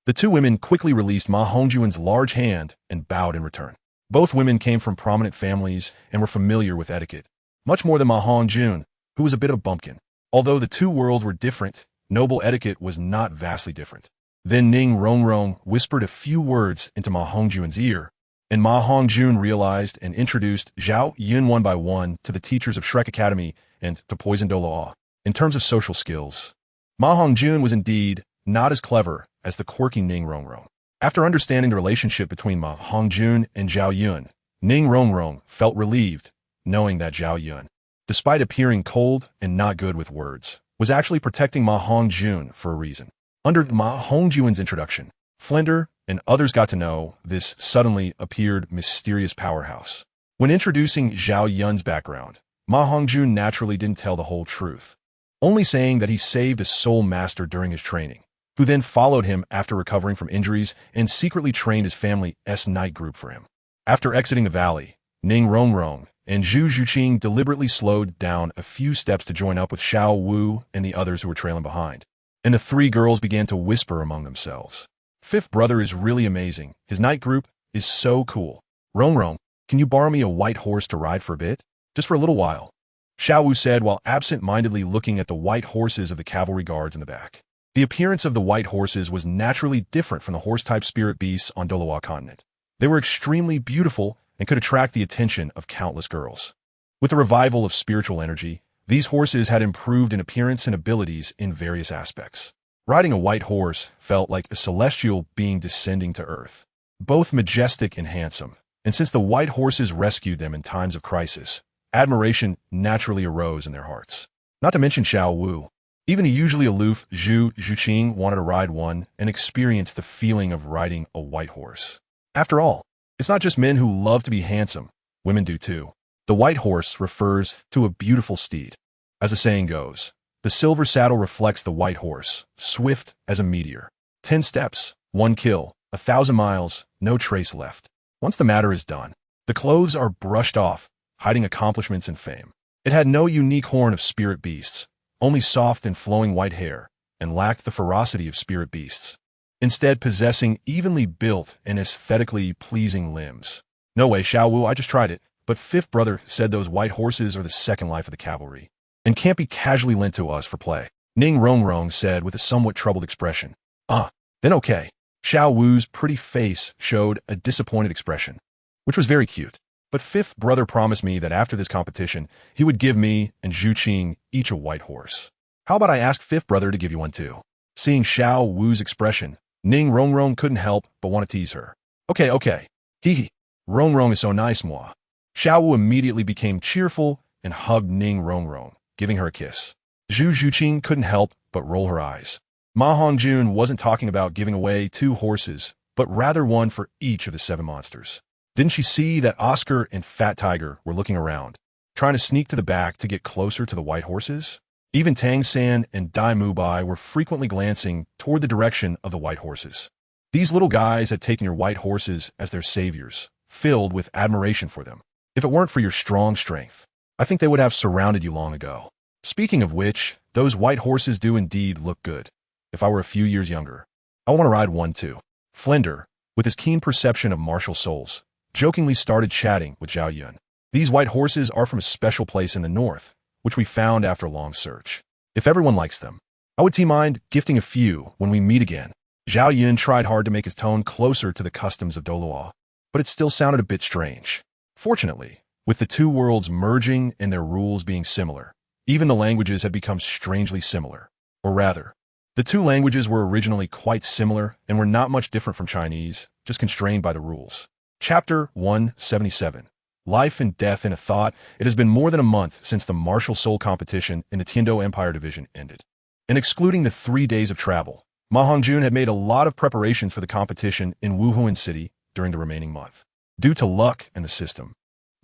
The 2 women quickly released MaHongjun's large hand and bowed in return. Both women came from prominent families and were familiar with etiquette, much more than MaHongjun, who was a bit of a bumpkin. Although the 2 worlds were different, noble etiquette was not vastly different. Then Ning Rongrong whispered a few words into MaHongjun's ear, and MaHongjun realized and introduced Zhao Yun one by one to the teachers of Shrek Academy and to Poison Douluo. In terms of social skills, MaHongjun was indeed not as clever as the quirky Ning Rongrong. After understanding the relationship between MaHongjun and Zhao Yun, Ning Rongrong felt relieved, knowing that Zhao Yun, despite appearing cold and not good with words, was actually protecting MaHongjun for a reason. Under MaHongjun's introduction, Flender and others got to know this suddenly appeared mysterious powerhouse. When introducing Zhao Yun's background, MaHongjun naturally didn't tell the whole truth, only saying that he saved a soul master during his training, who then followed him after recovering from injuries and secretly trained his family's night group for him. After exiting the valley, Ning Rongrong and Zhu Zhuqing deliberately slowed down a few steps to join up with Xiao Wu and the others who were trailing behind, and the 3 girls began to whisper among themselves. 5th brother is really amazing. His night group is so cool. Rongrong, can you borrow me a white horse to ride for a bit? Just for a little while. Xiao Wu said while absent-mindedly looking at the white horses of the cavalry guards in the back. The appearance of the white horses was naturally different from the horse-type spirit beasts on Douluo continent. They were extremely beautiful and could attract the attention of countless girls. With the revival of spiritual energy, these horses had improved in appearance and abilities in various aspects. Riding a white horse felt like a celestial being descending to earth. Both majestic and handsome, and since the white horses rescued them in times of crisis, admiration naturally arose in their hearts. Not to mention Xiao Wu. Even the usually aloof Zhu Zhuqing wanted to ride one and experience the feeling of riding a white horse. After all, it's not just men who love to be handsome, women do too. The white horse refers to a beautiful steed. As the saying goes, the silver saddle reflects the white horse, swift as a meteor. 10 steps, 1 kill, 1,000 miles, no trace left. Once the matter is done, the clothes are brushed off, hiding accomplishments and fame. It had no unique horn of spirit beasts, only soft and flowing white hair, and lacked the ferocity of spirit beasts, instead possessing evenly built and aesthetically pleasing limbs. No way, Xiao Wu, I just tried it, but fifth brother said those white horses are the second life of the cavalry, and can't be casually lent to us for play. Ning Rongrong said with a somewhat troubled expression. Then okay. Xiao Wu's pretty face showed a disappointed expression, which was very cute. But fifth brother promised me that after this competition, he would give me and Zhu Qing each a white horse. How about I ask fifth brother to give you one too? Seeing Xiao Wu's expression, Ning Rongrong couldn't help but want to tease her. Okay. Hee. Rongrong is so nice, moi. Xiao Wu immediately became cheerful and hugged Ning Rongrong, giving her a kiss. Zhu Zhuqing couldn't help but roll her eyes. MaHongjun wasn't talking about giving away 2 horses, but rather one for each of the 7 monsters. Didn't she see that Oscar and Fat Tiger were looking around, trying to sneak to the back to get closer to the white horses? Even Tang San and Dai Mubai were frequently glancing toward the direction of the white horses. These little guys had taken your white horses as their saviors, filled with admiration for them. If it weren't for your strong strength, I think they would have surrounded you long ago. Speaking of which, those white horses do indeed look good. If I were a few years younger, I want to ride one too. Flender, with his keen perception of martial souls, jokingly started chatting with Zhao Yun. These white horses are from a special place in the north, which we found after a long search. If everyone likes them, I would mind gifting a few when we meet again. Zhao Yun tried hard to make his tone closer to the customs of Douluo, but it still sounded a bit strange. Fortunately, with the 2 worlds merging and their rules being similar, even the languages had become strangely similar. Or rather, the 2 languages were originally quite similar and were not much different from Chinese, just constrained by the rules. Chapter 177. Life and Death in a Thought. It has been more than a month since the martial soul competition in the Tiando Empire Division ended. And excluding the 3 days of travel, MaHongjun had made a lot of preparations for the competition in Wuhunwith City during the remaining month. Due to luck and the system,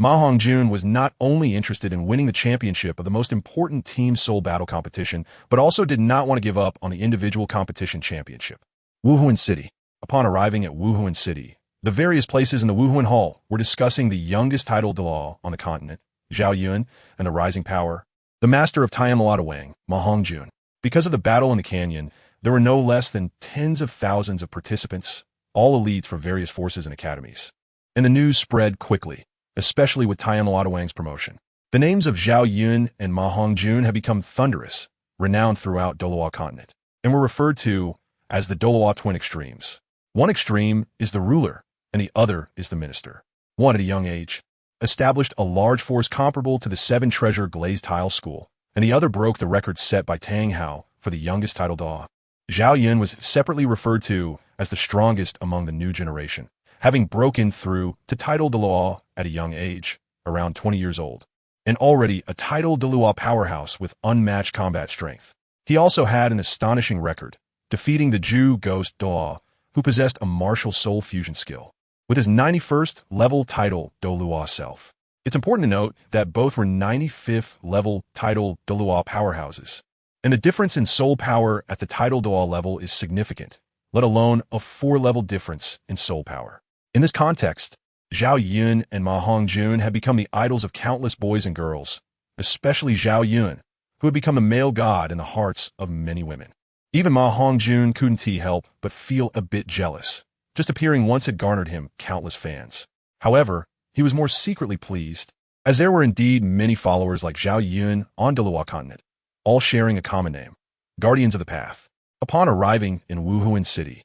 MaHongjun was not only interested in winning the championship of the most important team soul battle competition, but also did not want to give up on the individual competition championship. Wuhunwith City. Upon arriving at Wuhunwith City, the various places in the Wuhunwith Hall were discussing the youngest title Dalu on the continent, Zhao Yun, and the rising power, the master of Tianluotuang, MaHongjun. Because of the battle in the canyon, there were no less than tens of thousands of participants, all elites from various forces and academies. And the news spread quickly, especially with Tianluotuang's promotion. The names of Zhao Yun and MaHongjun have become thunderous, renowned throughout Douluo continent, and were referred to as the Douluo twin extremes. One extreme is the ruler, and the other is the minister. One, at a young age, established a large force comparable to the 7-treasure glazed tile school, and the other broke the record set by Tang Hao for the youngest title Daw. Zhao Yun was separately referred to as the strongest among the new generation, having broken through to title Daluo at a young age, around 20 years old, and already a title Daluo powerhouse with unmatched combat strength. He also had an astonishing record, defeating the Jew ghost Daw, who possessed a martial soul fusion skill, with his 91st level title Douluo self. It's important to note that both were 95th level title Daluo powerhouses, and the difference in soul power at the title Daluo level is significant, let alone a 4-level difference in soul power. In this context, Zhao Yun and MaHongjun had become the idols of countless boys and girls, especially Zhao Yun, who had become a male god in the hearts of many women. Even MaHongjun couldn't help but feel a bit jealous. Just appearing once had garnered him countless fans. However, he was more secretly pleased, as there were indeed many followers like Zhao Yun on Daluo continent, all sharing a common name, Guardians of the Path. Upon arriving in Wuhunwith City,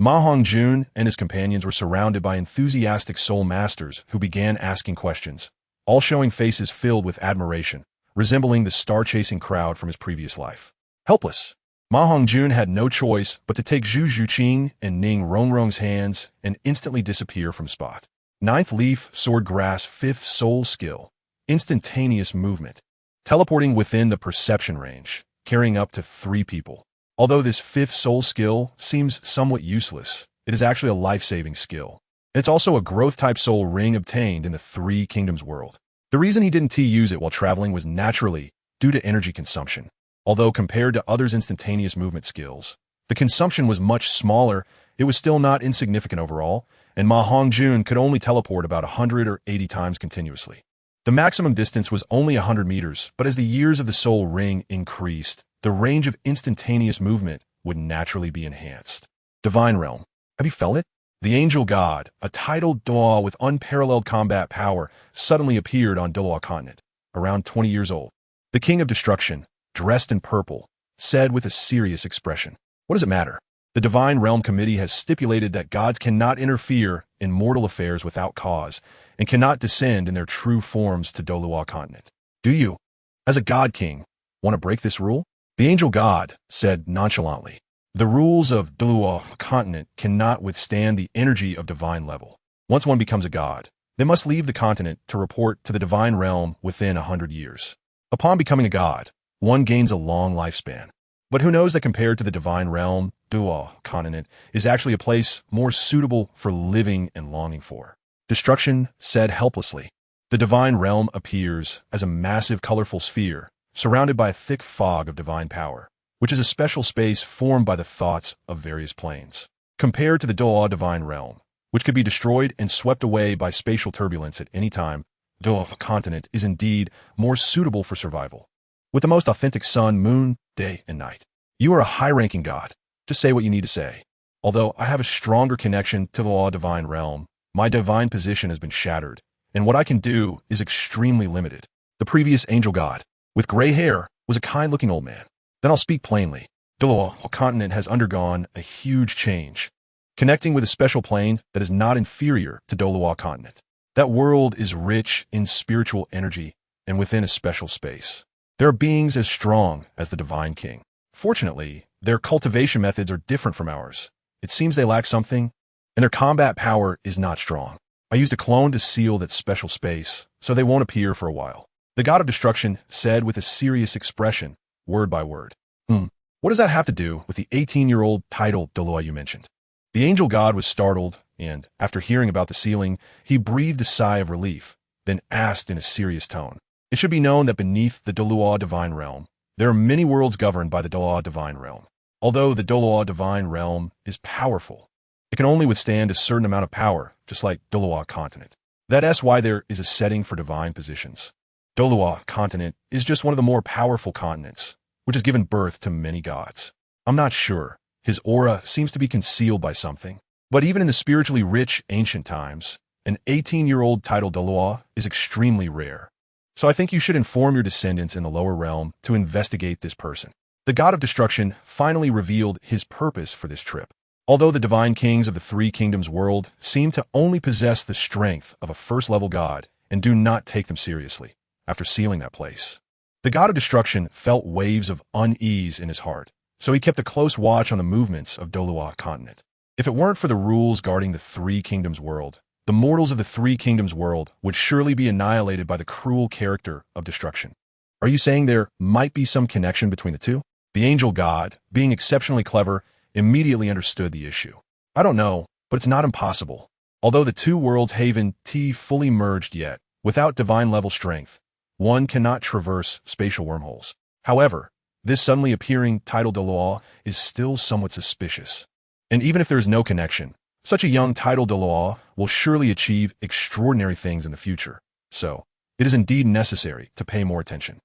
MaHongjun and his companions were surrounded by enthusiastic soul masters who began asking questions, all showing faces filled with admiration, resembling the star-chasing crowd from his previous life. Helpless, MaHongjun had no choice but to take Zhu Zhuqing and Ning Rongrong's hands and instantly disappear from spot. Ninth Leaf, Sword Grass, Fifth Soul Skill, Instantaneous Movement, teleporting within the perception range, carrying up to 3 people. Although this 5th Soul Skill seems somewhat useless, it is actually a life-saving skill. It's also a growth-type soul ring obtained in the Three Kingdoms world. The reason he didn't use it while traveling was naturally due to energy consumption. Although compared to others' instantaneous movement skills, the consumption was much smaller, it was still not insignificant overall, and MaHongjun could only teleport about 100 or 80 times continuously. The maximum distance was only 100 meters, but as the years of the soul ring increased, the range of instantaneous movement would naturally be enhanced. Divine Realm. Have you felt it? The Angel God, a titled Dalu with unparalleled combat power, suddenly appeared on Douluo continent, around 20 years old. The King of Destruction, dressed in purple, said with a serious expression, "What does it matter? The Divine Realm Committee has stipulated that gods cannot interfere in mortal affairs without cause, and cannot descend in their true forms to Douluo continent. Do you, as a god king, want to break this rule?" The Angel God said nonchalantly, "The rules of Douluo continent cannot withstand the energy of divine level. Once one becomes a god, they must leave the continent to report to the divine realm within 100 years. Upon becoming a god, one gains a long lifespan. But who knows that compared to the divine realm, Douluo continent is actually a place more suitable for living and longing for." Destruction said helplessly. The divine realm appears as a massive colorful sphere, surrounded by a thick fog of divine power, which is a special space formed by the thoughts of various planes. Compared to the Douluo divine realm, which could be destroyed and swept away by spatial turbulence at any time, Douluo continent is indeed more suitable for survival. With the most authentic sun, moon, day, and night. You are a high-ranking god. Just say what you need to say. Although I have a stronger connection to the Douluo divine realm, my divine position has been shattered, and what I can do is extremely limited. The previous angel god, with gray hair, was a kind-looking old man. Then I'll speak plainly. Douluo continent has undergone a huge change, connecting with a special plane that is not inferior to Douluo continent. That world is rich in spiritual energy and within a special space. There are beings as strong as the Divine King. Fortunately, their cultivation methods are different from ours. It seems they lack something, and their combat power is not strong. I used a clone to seal that special space, so they won't appear for a while. The God of Destruction said with a serious expression, word by word. What does that have to do with the 18-year-old titled Dalu you mentioned? The angel god was startled, and, after hearing about the sealing, he breathed a sigh of relief, then asked in a serious tone. It should be known that beneath the Douluo divine realm, there are many worlds governed by the Douluo divine realm. Although the Douluo divine realm is powerful, it can only withstand a certain amount of power, just like Douluo continent. That's why there is a setting for divine positions. Douluo continent is just one of the more powerful continents, which has given birth to many gods. I'm not sure. His aura seems to be concealed by something. But even in the spiritually rich ancient times, an 18-year-old titled Dalu is extremely rare. So I think you should inform your descendants in the lower realm to investigate this person. The God of Destruction finally revealed his purpose for this trip. Although the divine kings of the Three Kingdoms world seem to only possess the strength of a first-level god and do not take them seriously after sealing that place, the God of Destruction felt waves of unease in his heart, so he kept a close watch on the movements of Douluo continent. If it weren't for the rules guarding the Three Kingdoms world, the mortals of the Three Kingdoms world would surely be annihilated by the cruel character of destruction. Are you saying there might be some connection between the two? The angel god, being exceptionally clever, immediately understood the issue. I don't know, but it's not impossible. Although the two worlds haven't fully merged yet, without divine level strength, one cannot traverse spatial wormholes. However, this suddenly appearing title Dalu is still somewhat suspicious. And even if there is no connection, such a young title Dalu will surely achieve extraordinary things in the future. So, it is indeed necessary to pay more attention.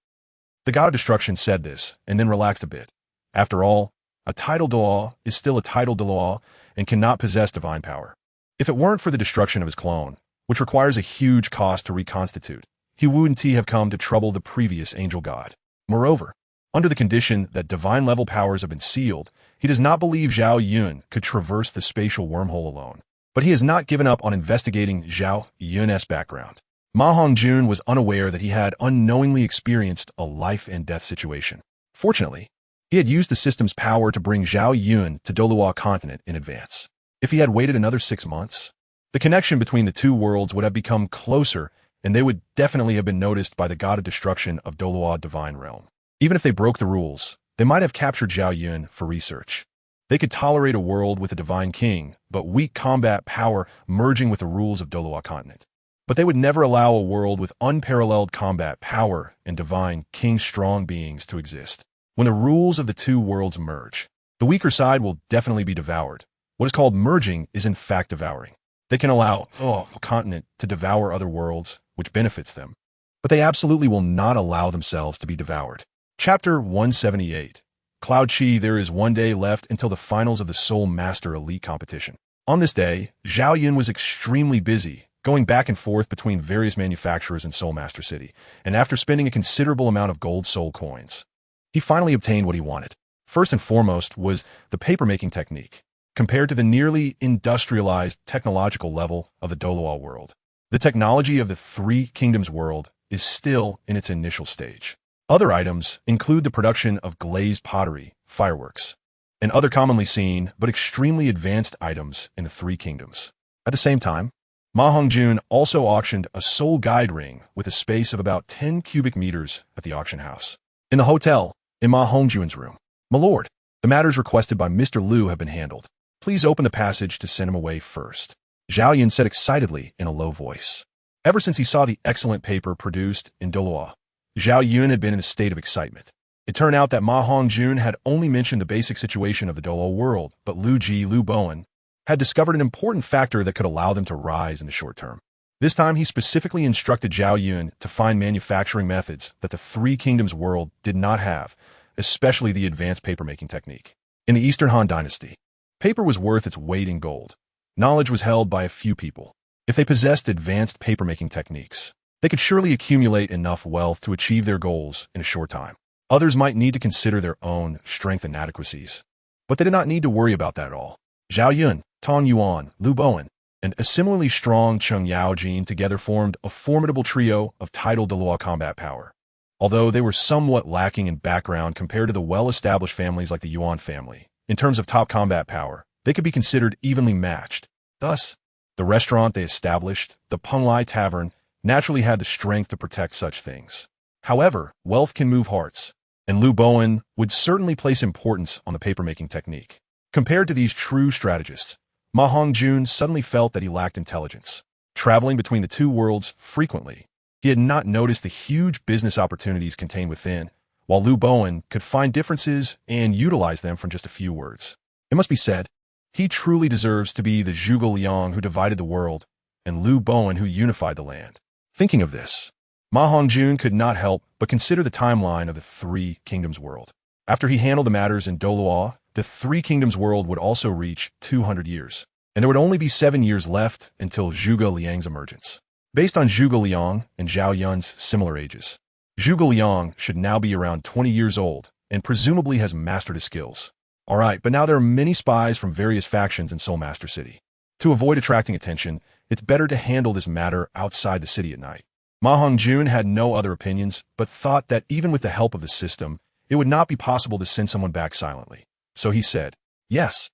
The God of Destruction said this, and then relaxed a bit. After all, a title Dalu is still a title Dalu and cannot possess divine power. If it weren't for the destruction of his clone, which requires a huge cost to reconstitute, he wouldn't have come to trouble the previous angel god. Moreover, under the condition that divine-level powers have been sealed, he does not believe Zhao Yun could traverse the spatial wormhole alone. But he has not given up on investigating Zhao Yun's background. MaHongjun was unaware that he had unknowingly experienced a life-and-death situation. Fortunately, He had used the system's power to bring Zhao Yun to Douluo continent in advance. If he had waited another 6 months, the connection between the two worlds would have become closer, and they would definitely have been noticed by the god of destruction of Douluo divine realm. Even if they broke the rules, they might have captured Zhao Yun for research. They could tolerate a world with a divine king, but weak combat power merging with the rules of Douluo continent. But they would never allow a world with unparalleled combat power and divine king-strong beings to exist. When the rules of the two worlds merge, the weaker side will definitely be devoured. What is called merging is in fact devouring. They can allow a continent to devour other worlds, which benefits them. But they absolutely will not allow themselves to be devoured. Chapter 178. Cloud Chi. There is 1 day left until the finals of the Soul Master Elite competition. On this day, Zhao Yun was extremely busy, going back and forth between various manufacturers in Soul Master City, and after spending a considerable amount of gold soul coins, he finally obtained what he wanted. First and foremost was the papermaking technique. Compared to the nearly industrialized technological level of the Douluo world, the technology of the Three Kingdoms world is still in its initial stage. Other items include the production of glazed pottery, fireworks, and other commonly seen but extremely advanced items in the Three Kingdoms. At the same time, MaHongjun also auctioned a soul guide ring with a space of about 10 cubic meters at the auction house. In the hotel, in MaHongjun's room, "My lord, the matters requested by Mr. Liu have been handled. Please open the passage to send him away first," Zhao Yun said excitedly in a low voice. Ever since he saw the excellent paper produced in Douluo, Zhao Yun had been in a state of excitement. It turned out that MaHongjun had only mentioned the basic situation of the Douluo world, but Lu Bowen had discovered an important factor that could allow them to rise in the short term. This time he specifically instructed Zhao Yun to find manufacturing methods that the Three Kingdoms world did not have, especially the advanced papermaking technique. In the Eastern Han Dynasty, paper was worth its weight in gold. Knowledge was held by a few people. If they possessed advanced papermaking techniques, they could surely accumulate enough wealth to achieve their goals in a short time. Others might need to consider their own strength and inadequacies, but they did not need to worry about that at all. Zhao Yun, Tong Yuan, Lu Bowen, and a similarly strong Cheng Yaojin together formed a formidable trio of tidal Douluo combat power. Although they were somewhat lacking in background compared to the well-established families like the Yuan family, in terms of top combat power, they could be considered evenly matched. Thus, the restaurant they established, the Penglai Tavern, naturally had the strength to protect such things. However, wealth can move hearts, and Lu Bowen would certainly place importance on the papermaking technique. Compared to these true strategists, MaHongjun suddenly felt that he lacked intelligence. Traveling between the two worlds frequently, he had not noticed the huge business opportunities contained within, while Lu Bowen could find differences and utilize them from just a few words. It must be said, he truly deserves to be the Zhuge Liang who divided the world, and Lu Bowen who unified the land. Thinking of this, MaHongjun could not help but consider the timeline of the Three Kingdoms world. After he handled the matters in Douluo, the Three Kingdoms world would also reach 200 years, and there would only be 7 years left until Zhuge Liang's emergence. Based on Zhuge Liang and Zhao Yun's similar ages, Zhuge Liang should now be around 20 years old and presumably has mastered his skills. Alright, but now there are many spies from various factions in Soul Master City. To avoid attracting attention, it's better to handle this matter outside the city at night. MaHongjun had no other opinions, but thought that even with the help of the system, it would not be possible to send someone back silently. So he said, "Yes."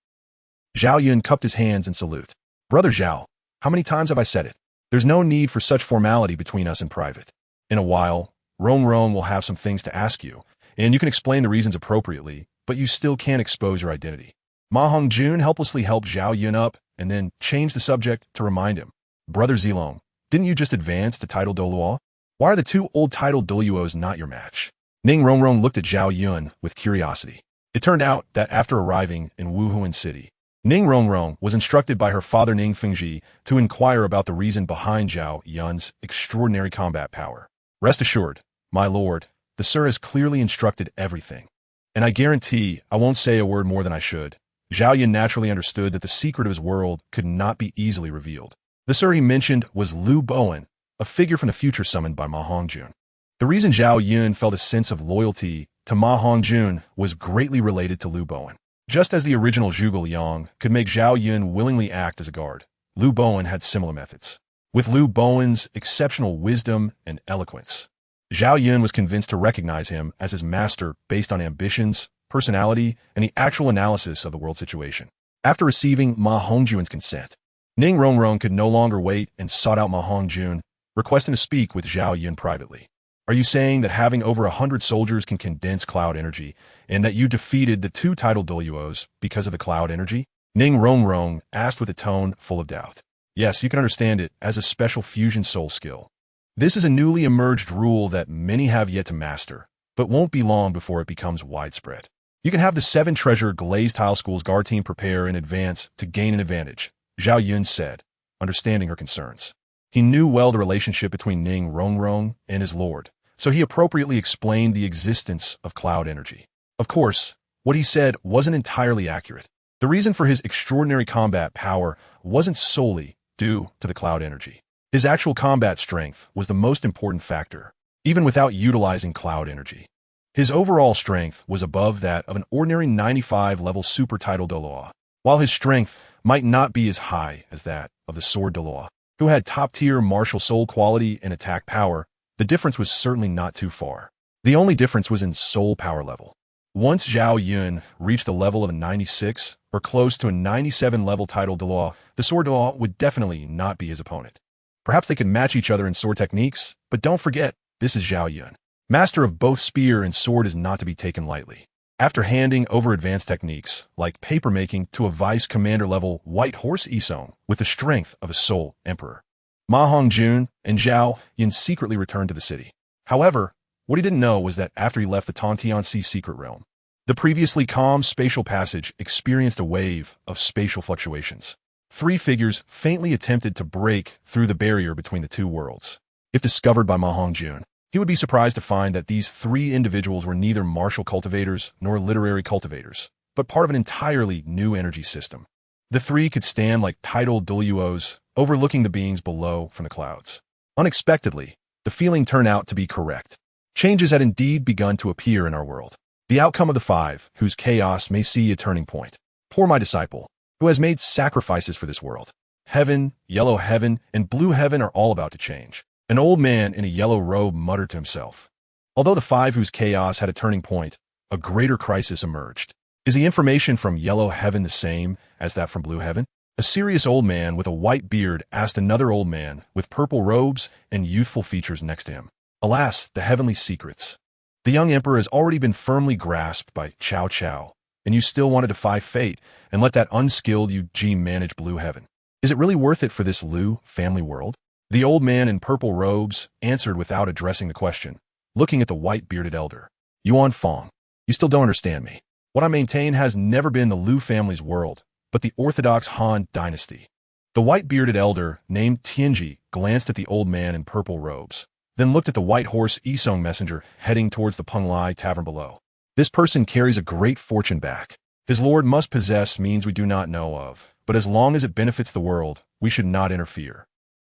Zhao Yun cupped his hands in salute. "Brother Zhao, how many times have I said it? There's no need for such formality between us in private. In a while, Rong will have some things to ask you, and you can explain the reasons appropriately, but you still can't expose your identity." MaHongjun helplessly helped Zhao Yun up and then changed the subject to remind him, "Brother Zilong, didn't you just advance to title Douluo? Why are the two old titled Douluos not your match?" Ning Rongrong looked at Zhao Yun with curiosity. It turned out that after arriving in Wuhunwith city, Ning Rongrong was instructed by her father Ning Fengji to inquire about the reason behind Zhao Yun's extraordinary combat power. "Rest assured, my lord, the sir has clearly instructed everything, and I guarantee I won't say a word more than I should." Zhao Yun naturally understood that the secret of his world could not be easily revealed. The sir he mentioned was Lu Bowen, a figure from the future summoned by MaHongjun. The reason Zhao Yun felt a sense of loyalty to MaHongjun was greatly related to Lu Bowen. Just as the original Zhuge Liang could make Zhao Yun willingly act as a guard, Lu Bowen had similar methods. With Lu Bowen's exceptional wisdom and eloquence, Zhao Yun was convinced to recognize him as his master based on ambitions, personality, and the actual analysis of the world situation. After receiving MaHongjun's consent, Ning Rongrong could no longer wait and sought out MaHongjun, requesting to speak with Zhao Yun privately. Are you saying that having over 100 soldiers can condense cloud energy, and that you defeated the two titled Douluos because of the cloud energy? Ning Rongrong asked with a tone full of doubt. Yes, you can understand it as a special fusion soul skill. This is a newly emerged rule that many have yet to master, but won't be long before it becomes widespread. You can have the 7 treasure glazed tile school's guard team prepare in advance to gain an advantage, Zhao Yun said, understanding her concerns. He knew well the relationship between Ning Rongrong and his lord, so he appropriately explained the existence of cloud energy. Of course, what he said wasn't entirely accurate. The reason for his extraordinary combat power wasn't solely due to the cloud energy. His actual combat strength was the most important factor, even without utilizing cloud energy. His overall strength was above that of an ordinary 95-level super title Douluo, while his strength might not be as high as that of the sword Douluo, who had top-tier martial soul quality and attack power. The difference was certainly not too far. The only difference was in soul power level. Once Zhao Yun reached the level of a 96 or close to a 97-level title Douluo, the sword Douluo would definitely not be his opponent. Perhaps they could match each other in sword techniques, but don't forget, this is Zhao Yun. Master of both spear and sword is not to be taken lightly. After handing over advanced techniques, like papermaking, to a vice commander level white horse Isong with the strength of a soul emperor, MaHongjun and Zhao Yun secretly returned to the city. However, what he didn't know was that after he left the Tontianxi secret realm, the previously calm spatial passage experienced a wave of spatial fluctuations. 3 figures faintly attempted to break through the barrier between the two worlds. If discovered by MaHongjun, he would be surprised to find that these 3 individuals were neither martial cultivators nor literary cultivators, but part of an entirely new energy system. The 3 could stand like tidal Douluos, overlooking the beings below from the clouds. Unexpectedly, the feeling turned out to be correct. Changes had indeed begun to appear in our world. The outcome of the 5, whose chaos may see a turning point. Poor my disciple, who has made sacrifices for this world. Heaven, yellow heaven, and blue heaven are all about to change. An old man in a yellow robe muttered to himself. Although the 5 whose chaos had a turning point, a greater crisis emerged. Is the information from yellow heaven the same as that from blue heaven? A serious old man with a white beard asked another old man with purple robes and youthful features next to him. Alas, the heavenly secrets. The young emperor has already been firmly grasped by Cao Cao, and you still want to defy fate and let that unskilled Yu manage blue heaven. Is it really worth it for this Liu family world? The old man in purple robes answered without addressing the question, looking at the white-bearded elder. Yuan Fong, you still don't understand me. What I maintain has never been the Liu family's world, but the orthodox Han dynasty. The white-bearded elder, named Tianji, glanced at the old man in purple robes, then looked at the white horse Isong messenger heading towards the Peng Lai tavern below. This person carries a great fortune back. His lord must possess means we do not know of, but as long as it benefits the world, we should not interfere.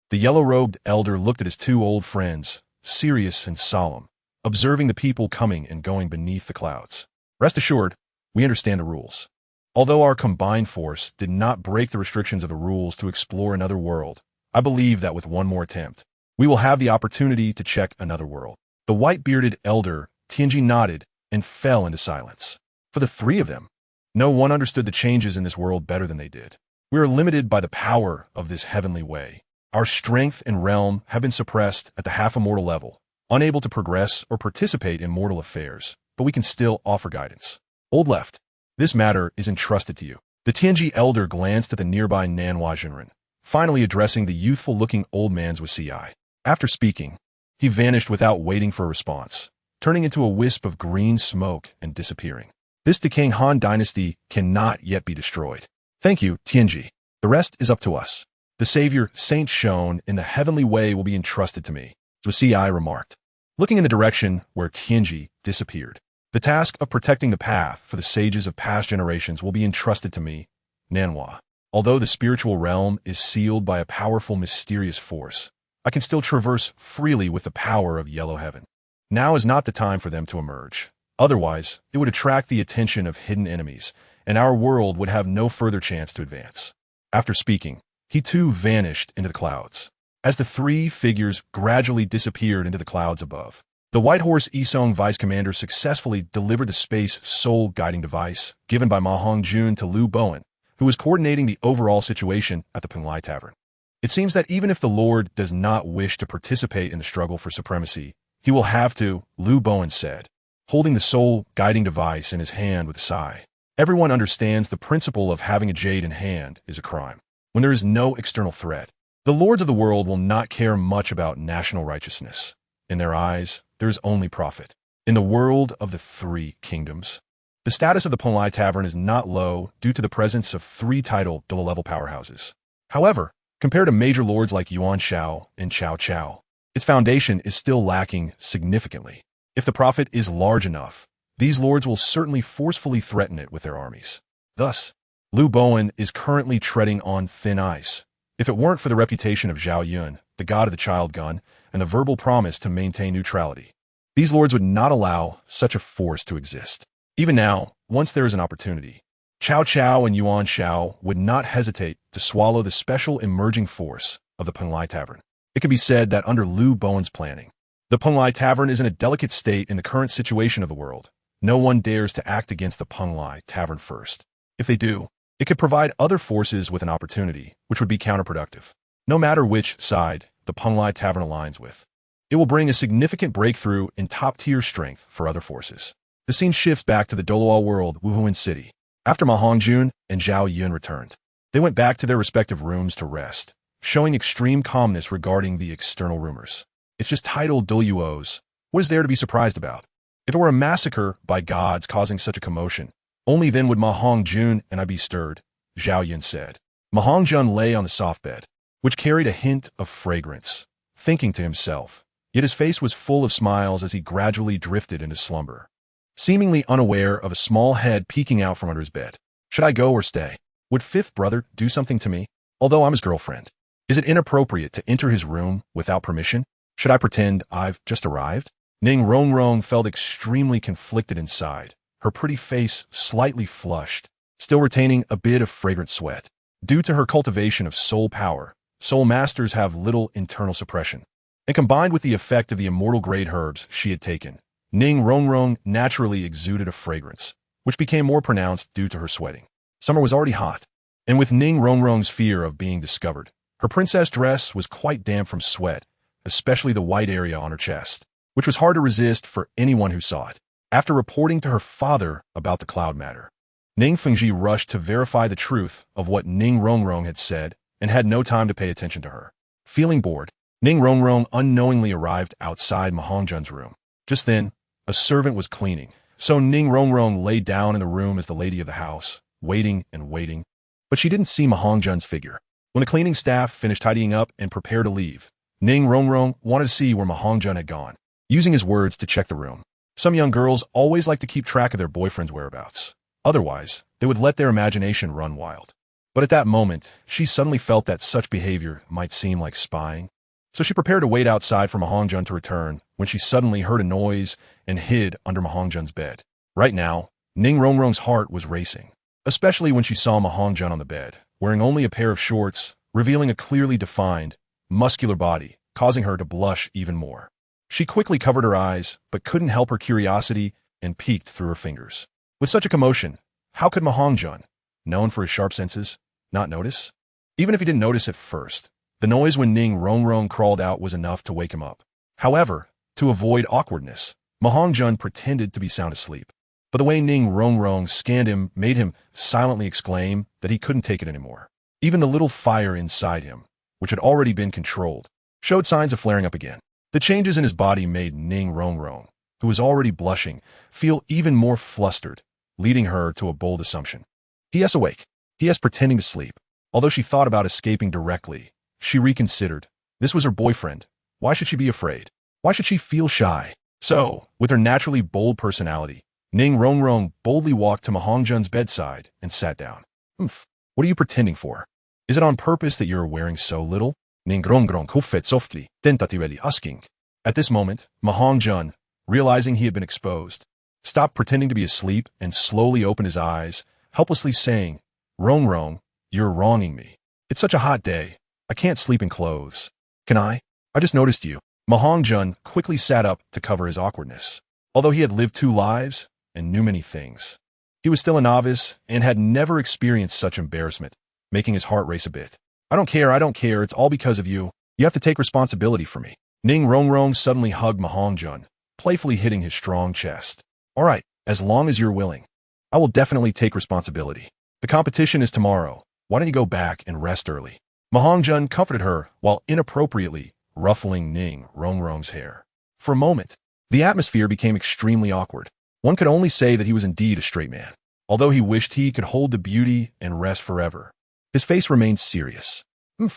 The yellow-robed elder looked at his 2 old friends, serious and solemn, observing the people coming and going beneath the clouds. Rest assured, we understand the rules. Although our combined force did not break the restrictions of the rules to explore another world, I believe that with one more attempt, we will have the opportunity to check another world. The white-bearded elder, Tianji, nodded and fell into silence. For the 3 of them, no one understood the changes in this world better than they did. We are limited by the power of this heavenly way. Our strength and realm have been suppressed at the half-immortal level, unable to progress or participate in mortal affairs, but we can still offer guidance. Old left, this matter is entrusted to you. The Tianji elder glanced at the nearby Nanhua Jinren, finally addressing the youthful-looking old man's Wasiai. After speaking, he vanished without waiting for a response, turning into a wisp of green smoke and disappearing. This decaying Han dynasty cannot yet be destroyed. Thank you, Tianji. The rest is up to us. The savior, Saint Shone, in the heavenly way will be entrusted to me, Wasiai remarked, looking in the direction where Tianji disappeared. The task of protecting the path for the sages of past generations will be entrusted to me, Nanhua. Although the spiritual realm is sealed by a powerful, mysterious force, I can still traverse freely with the power of yellow heaven. Now is not the time for them to emerge. Otherwise, it would attract the attention of hidden enemies, and our world would have no further chance to advance. After speaking, he too vanished into the clouds. As the 3 figures gradually disappeared into the clouds above, The White Horse Isong Vice Commander successfully delivered the space soul guiding device given by MaHongjun to Liu Bowen, who was coordinating the overall situation at the Penglai Tavern. It seems that even if the Lord does not wish to participate in the struggle for supremacy, he will have to, Liu Bowen said, holding the soul guiding device in his hand with a sigh. Everyone understands the principle of having a jade in hand is a crime. When there is no external threat, the lords of the world will not care much about national righteousness. In their eyes, there is only profit. In the world of the three kingdoms, the status of the Penglai Tavern is not low due to the presence of three titled Douluo-level powerhouses. However, compared to major lords like Yuan Shao and Cao Cao, its foundation is still lacking significantly. If the profit is large enough, these lords will certainly forcefully threaten it with their armies. Thus, Liu Bowen is currently treading on thin ice. If it weren't for the reputation of Zhao Yun, the god of the child gun, and the verbal promise to maintain neutrality, these lords would not allow such a force to exist. Even now, once there is an opportunity, Cao Cao and Yuan Shao would not hesitate to swallow the special emerging force of the Penglai Tavern. It can be said that under Liu Bowen's planning, the Penglai Tavern is in a delicate state in the current situation of the world. No one dares to act against the Penglai Tavern first. If they do, it could provide other forces with an opportunity, which would be counterproductive. No matter which side the Penglai Tavern aligns with, it will bring a significant breakthrough in top-tier strength for other forces. The scene shifts back to the Douluo world, Wuhunwith City. After MaHongjun and Zhao Yun returned, they went back to their respective rooms to rest, showing extreme calmness regarding the external rumors. It's just titled Douluo's. What is there to be surprised about? If it were a massacre by gods causing such a commotion, only then would MaHongjun and I be stirred, Zhao Yun said. MaHongjun lay on the soft bed, which carried a hint of fragrance, thinking to himself, yet his face was full of smiles as he gradually drifted into slumber, seemingly unaware of a small head peeking out from under his bed. Should I go or stay? Would fifth brother do something to me? Although I'm his girlfriend, is it inappropriate to enter his room without permission? Should I pretend I've just arrived? Ning Rongrong felt extremely conflicted inside, her pretty face slightly flushed, still retaining a bit of fragrant sweat. Due to her cultivation of soul power, soul masters have little internal suppression, and combined with the effect of the immortal grade herbs she had taken, Ning Rongrong naturally exuded a fragrance, which became more pronounced due to her sweating. Summer was already hot, and with Ning Rongrong's fear of being discovered, her princess dress was quite damp from sweat, especially the white area on her chest, which was hard to resist for anyone who saw it. After reporting to her father about the cloud matter, Ning Fengji rushed to verify the truth of what Ning Rongrong had said and had no time to pay attention to her. Feeling bored, Ning Rongrong unknowingly arrived outside MaHongjun's room. Just then, a servant was cleaning, so Ning Rongrong lay down in the room as the lady of the house, waiting and waiting, but she didn't see MaHongjun's figure. When the cleaning staff finished tidying up and prepared to leave, Ning Rongrong wanted to see where MaHongjun had gone, using his words to check the room. Some young girls always like to keep track of their boyfriend's whereabouts. Otherwise, they would let their imagination run wild. But at that moment, she suddenly felt that such behavior might seem like spying. So she prepared to wait outside for MaHongjun to return when she suddenly heard a noise and hid under MaHongjun's bed. Right now, Ning Rongrong's heart was racing, especially when she saw MaHongjun on the bed, wearing only a pair of shorts, revealing a clearly defined, muscular body, causing her to blush even more. She quickly covered her eyes, but couldn't help her curiosity and peeked through her fingers. With such a commotion, how could MaHongjun, known for his sharp senses, not notice? Even if he didn't notice at first, the noise when Ning Rongrong crawled out was enough to wake him up. However, to avoid awkwardness, MaHongjun pretended to be sound asleep. But the way Ning Rongrong scanned him made him silently exclaim that he couldn't take it anymore. Even the little fire inside him, which had already been controlled, showed signs of flaring up again. The changes in his body made Ning Rongrong, who was already blushing, feel even more flustered, leading her to a bold assumption. He is awake. He is pretending to sleep. Although she thought about escaping directly, she reconsidered. This was her boyfriend. Why should she be afraid? Why should she feel shy? So, with her naturally bold personality, Ning Rongrong boldly walked to MaHongjun's bedside and sat down. What are you pretending for? Is it on purpose that you're wearing so little? Ning Rongrong huffet softly, tentatively asking. At this moment, MaHongjun, realizing he had been exposed, stopped pretending to be asleep and slowly opened his eyes, helplessly saying, Rongrong, you're wronging me. It's such a hot day. I can't sleep in clothes. Can I? I just noticed you. MaHongjun quickly sat up to cover his awkwardness. Although he had lived 2 lives and knew many things, he was still a novice and had never experienced such embarrassment, making his heart race a bit. I don't care, it's all because of you. You have to take responsibility for me. Ning Rongrong suddenly hugged MaHongjun, playfully hitting his strong chest. All right, as long as you're willing. I will definitely take responsibility. The competition is tomorrow. Why don't you go back and rest early? MaHongjun comforted her while inappropriately ruffling Ning Rongrong's hair. For a moment, the atmosphere became extremely awkward. One could only say that he was indeed a straight man. Although he wished he could hold the beauty and rest forever, his face remained serious.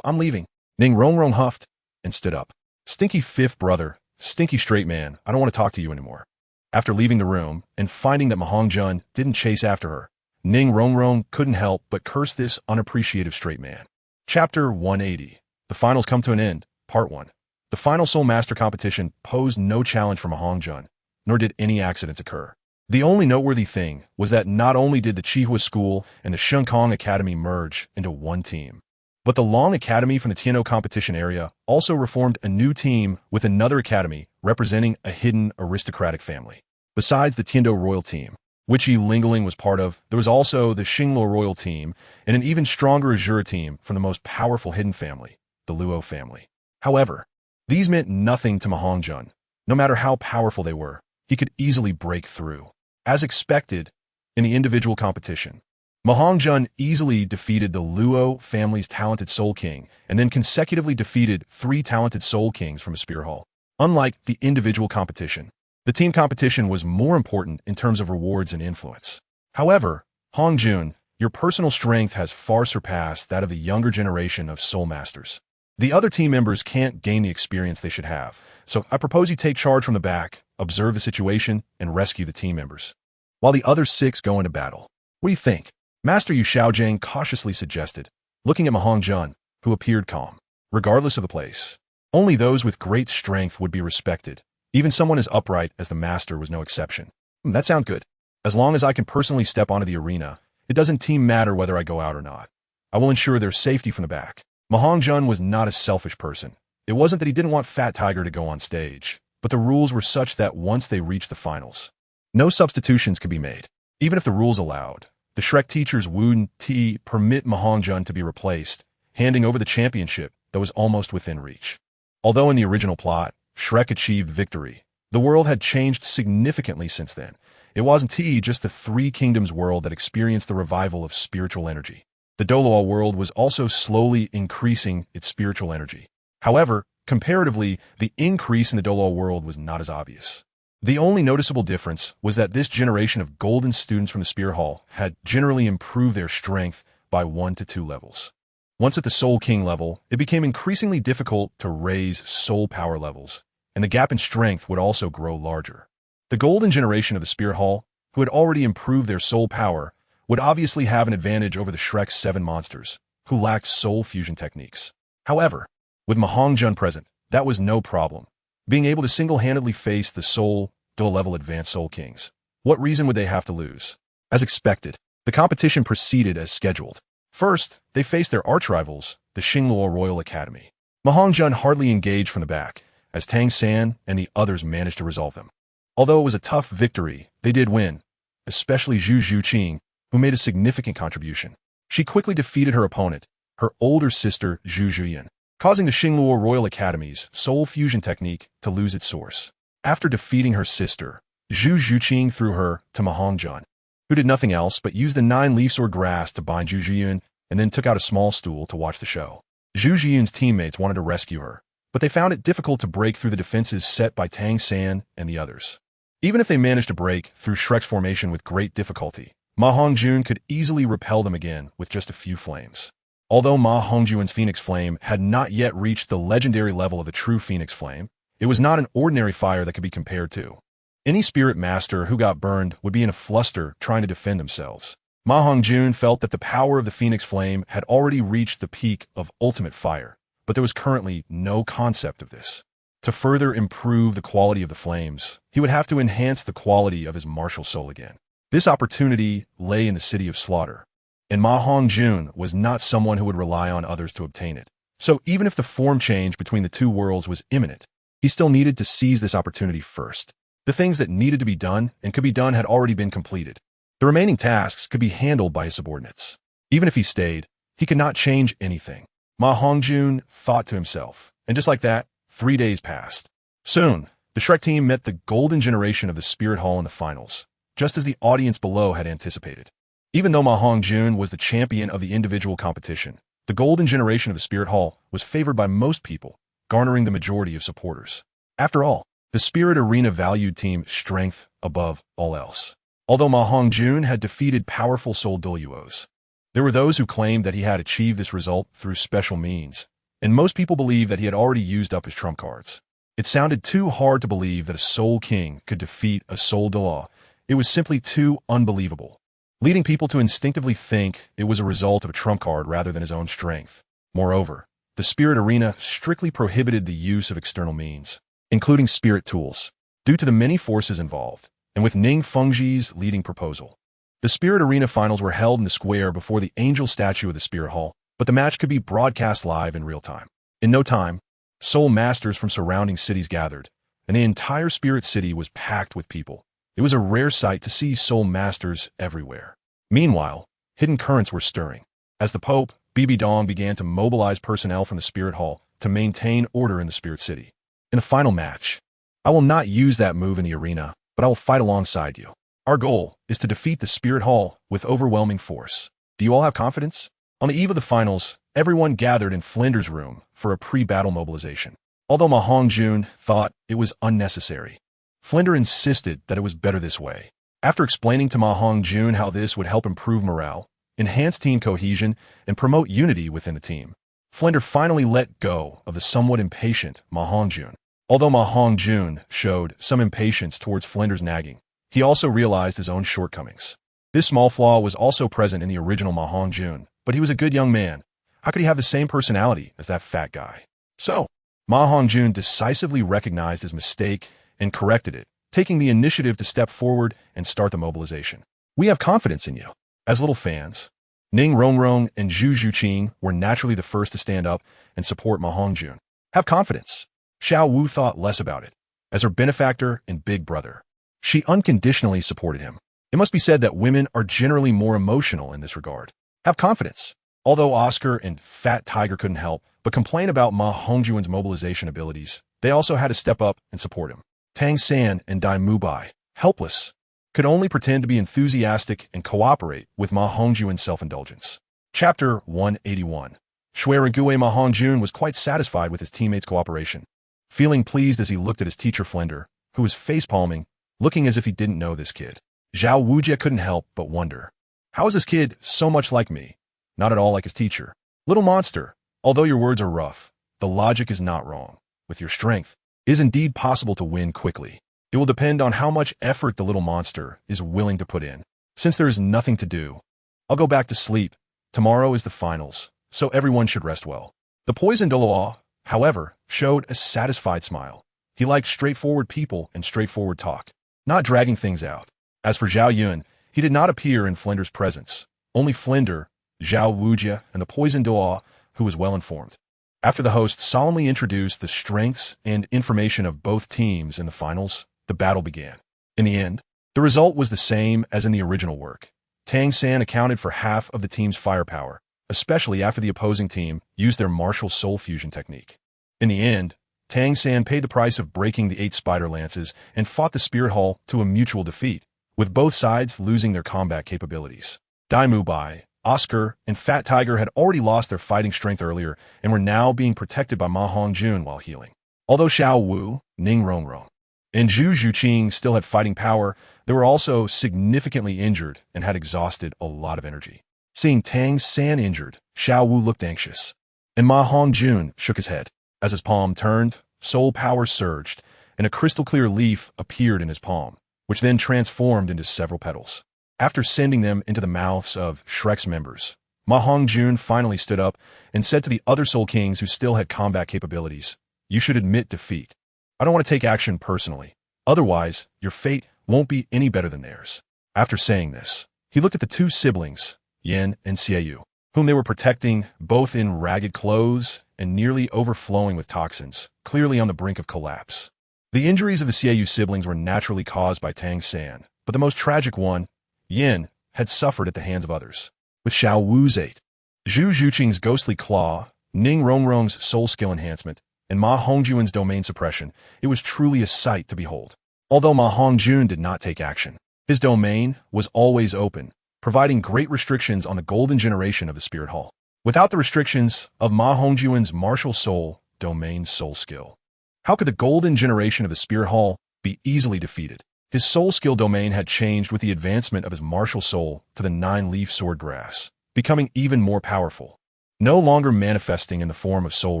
I'm leaving. Ning Rongrong huffed and stood up. Stinky fifth brother, stinky straight man, I don't want to talk to you anymore. After leaving the room and finding that MaHongjun didn't chase after her, Ning Rongrong couldn't help but curse this unappreciative straight man. Chapter 180. The finals come to an end. Part 1. The final Soul Master competition posed no challenge for MaHongjun, nor did any accidents occur. The only noteworthy thing was that not only did the Chihua School and the Shenkong Academy merge into one team, but the Long Academy from the Tianzhou competition area also reformed a new team with another academy representing a hidden aristocratic family. Besides the Tianzhou royal team, which Yi Lingling was part of, there was also the Xingluo royal team and an even stronger Azure team from the most powerful hidden family, the Luo family. However, these meant nothing to MaHongjun. No matter how powerful they were, he could easily break through. As expected, in the individual competition, MaHongjun easily defeated the Luo family's talented Soul King and then consecutively defeated 3 talented Soul Kings from a Spear Hall. Unlike the individual competition, the team competition was more important in terms of rewards and influence. However, Hongjun, your personal strength has far surpassed that of the younger generation of Soul Masters. The other team members can't gain the experience they should have, so I propose you take charge from the back, observe the situation, and rescue the team members, while the other 6 go into battle. What do you think? Master Yu Xiaojing cautiously suggested, looking at MaHongjun, who appeared calm. Regardless of the place, only those with great strength would be respected. Even someone as upright as the master was no exception. That sounds good. As long as I can personally step onto the arena, it doesn't matter whether I go out or not. I will ensure their safety from the back. MaHongjun was not a selfish person. It wasn't that he didn't want Fat Tiger to go on stage, but the rules were such that once they reached the finals, no substitutions could be made. Even if the rules allowed, the Shrek teachers Wu Ti permit MaHongjun to be replaced, handing over the championship that was almost within reach. Although in the original plot, Shrek achieved victory, the world had changed significantly since then. It wasn't just the 3 kingdoms world that experienced the revival of spiritual energy. The Douluo world was also slowly increasing its spiritual energy. However, comparatively, the increase in the Douluo world was not as obvious. The only noticeable difference was that this generation of golden students from the Spear Hall had generally improved their strength by 1 to 2 levels. Once at the Soul King level, it became increasingly difficult to raise soul power levels, and the gap in strength would also grow larger. The golden generation of the Spear Hall, who had already improved their soul power, would obviously have an advantage over the Shrek's 7 monsters, who lacked soul fusion techniques. However, with MaHongjun present, that was no problem. Being able to single-handedly face the Soul level advanced Soul Kings. What reason would they have to lose? As expected, the competition proceeded as scheduled. First, they faced their arch-rivals, the Xingluo Royal Academy. MaHongjun hardly engaged from the back, as Tang San and the others managed to resolve them. Although it was a tough victory, they did win, especially Zhu Zhuqing, who made a significant contribution. She quickly defeated her opponent, her older sister Zhu Zhuyan, causing the Xingluo Royal Academy's soul fusion technique to lose its source. After defeating her sister, Zhu Zhuqing threw her to MaHongjun, who did nothing else but use the 9-leaf sword grass to bind Zhu Zhuyan and then took out a small stool to watch the show. Zhu Zhuyan's teammates wanted to rescue her, but they found it difficult to break through the defenses set by Tang San and the others. Even if they managed to break through Shrek's formation with great difficulty, MaHongjun could easily repel them again with just a few flames. Although MaHongjun's Phoenix Flame had not yet reached the legendary level of the true Phoenix Flame, it was not an ordinary fire that could be compared to. Any spirit master who got burned would be in a fluster trying to defend themselves. MaHongjun felt that the power of the Phoenix Flame had already reached the peak of ultimate fire, but there was currently no concept of this. To further improve the quality of the flames, he would have to enhance the quality of his martial soul again. This opportunity lay in the City of Slaughter, and MaHongjun was not someone who would rely on others to obtain it. So even if the form change between the 2 worlds was imminent, he still needed to seize this opportunity first. The things that needed to be done and could be done had already been completed. The remaining tasks could be handled by his subordinates. Even if he stayed, he could not change anything. MaHongjun thought to himself, and just like that, 3 days passed. Soon, the Shrek team met the golden generation of the Spirit Hall in the finals, just as the audience below had anticipated. Even though MaHongjun was the champion of the individual competition, the golden generation of the Spirit Hall was favored by most people, garnering the majority of supporters. After all, the Spirit Arena valued team strength above all else. Although MaHongjun had defeated powerful Soul Douluos, there were those who claimed that he had achieved this result through special means, and most people believed that he had already used up his trump cards. It sounded too hard to believe that a Soul King could defeat a Soul Douluo. It was simply too unbelievable, leading people to instinctively think it was a result of a trump card rather than his own strength. Moreover, the Spirit Arena strictly prohibited the use of external means, including spirit tools, due to the many forces involved, and with Ning Fengji's leading proposal. The Spirit Arena finals were held in the square before the angel statue of the Spirit Hall, but the match could be broadcast live in real time. In no time, Soul Masters from surrounding cities gathered, and the entire Spirit City was packed with people. It was a rare sight to see Soul Masters everywhere. Meanwhile, hidden currents were stirring, as the Pope, Bibi Dong, began to mobilize personnel from the Spirit Hall to maintain order in the Spirit City. In the final match, I will not use that move in the arena, but I will fight alongside you. Our goal is to defeat the Spirit Hall with overwhelming force. Do you all have confidence? On the eve of the finals, everyone gathered in Flinder's room for a pre-battle mobilization. Although MaHongjun thought it was unnecessary, Flinder insisted that it was better this way. After explaining to MaHongjun how this would help improve morale, enhance team cohesion, and promote unity within the team, Flinder finally let go of the somewhat impatient MaHongjun. Although MaHongjun showed some impatience towards Flinder's nagging, he also realized his own shortcomings. This small flaw was also present in the original MaHongjun, but he was a good young man. How could he have the same personality as that fat guy? So, MaHongjun decisively recognized his mistake and corrected it, taking the initiative to step forward and start the mobilization. We have confidence in you. As little fans, Ning Rongrong and Zhu Zhuqing were naturally the first to stand up and support MaHongjun. Have confidence. Xiao Wu thought less about it. As her benefactor and big brother, she unconditionally supported him. It must be said that women are generally more emotional in this regard. Have confidence. Although Oscar and Fat Tiger couldn't help but complain about MaHongjun's mobilization abilities, they also had to step up and support him. Tang San and Dai Mubai, helpless, could only pretend to be enthusiastic and cooperate with MaHongjun's self-indulgence. Chapter 181. Shuarague MaHongjun was quite satisfied with his teammates' cooperation, feeling pleased as he looked at his teacher Flinder, who was face-palming, looking as if he didn't know this kid. Zhao Wujie couldn't help but wonder, how is this kid so much like me? Not at all like his teacher. Little monster, although your words are rough, the logic is not wrong. With your strength, it is indeed possible to win quickly. It will depend on how much effort the little monster is willing to put in. Since there is nothing to do, I'll go back to sleep. Tomorrow is the finals, so everyone should rest well. The poisoned Douluo, however, showed a satisfied smile. He liked straightforward people and straightforward talk, not dragging things out. As for Zhao Yun, he did not appear in Flinder's presence. Only Flinder, Zhao Wujie, and the poisoned Douluo, who was well informed. After the host solemnly introduced the strengths and information of both teams in the finals, the battle began. In the end, the result was the same as in the original work. Tang San accounted for half of the team's firepower, especially after the opposing team used their martial soul fusion technique. In the end, Tang San paid the price of breaking the 8 spider lances and fought the Spirit Hall to a mutual defeat, with both sides losing their combat capabilities. Dai Mubai, Oscar, and Fat Tiger had already lost their fighting strength earlier and were now being protected by MaHongjun while healing. Although Xiao Wu, Ning Rongrong, and Zhu Zhuqing still had fighting power, they were also significantly injured and had exhausted a lot of energy. Seeing Tang San injured, Xiao Wu looked anxious, and MaHongjun shook his head. As his palm turned, soul power surged, and a crystal-clear leaf appeared in his palm, which then transformed into several petals. After sending them into the mouths of Shrek's members, MaHongjun finally stood up and said to the other Soul Kings who still had combat capabilities, "You should admit defeat. I don't want to take action personally. Otherwise, your fate won't be any better than theirs." After saying this, he looked at the 2 siblings, Yen and Xiaoyu, whom they were protecting both in ragged clothes and nearly overflowing with toxins, clearly on the brink of collapse. The injuries of the Xiaoyu siblings were naturally caused by Tang San, but the most tragic one, Yin, had suffered at the hands of others. With Xiao Wu's aid, Zhu Zhuqing's ghostly claw, Ning Rongrong's soul skill enhancement, and MaHongjun's domain suppression, it was truly a sight to behold. Although MaHongjun did not take action, his domain was always open, providing great restrictions on the golden generation of the Spirit Hall. Without the restrictions of MaHongjun's martial soul domain soul skill, how could the golden generation of the Spirit Hall be easily defeated? His soul skill domain had changed with the advancement of his martial soul to the 9-leaf sword grass, becoming even more powerful, no longer manifesting in the form of soul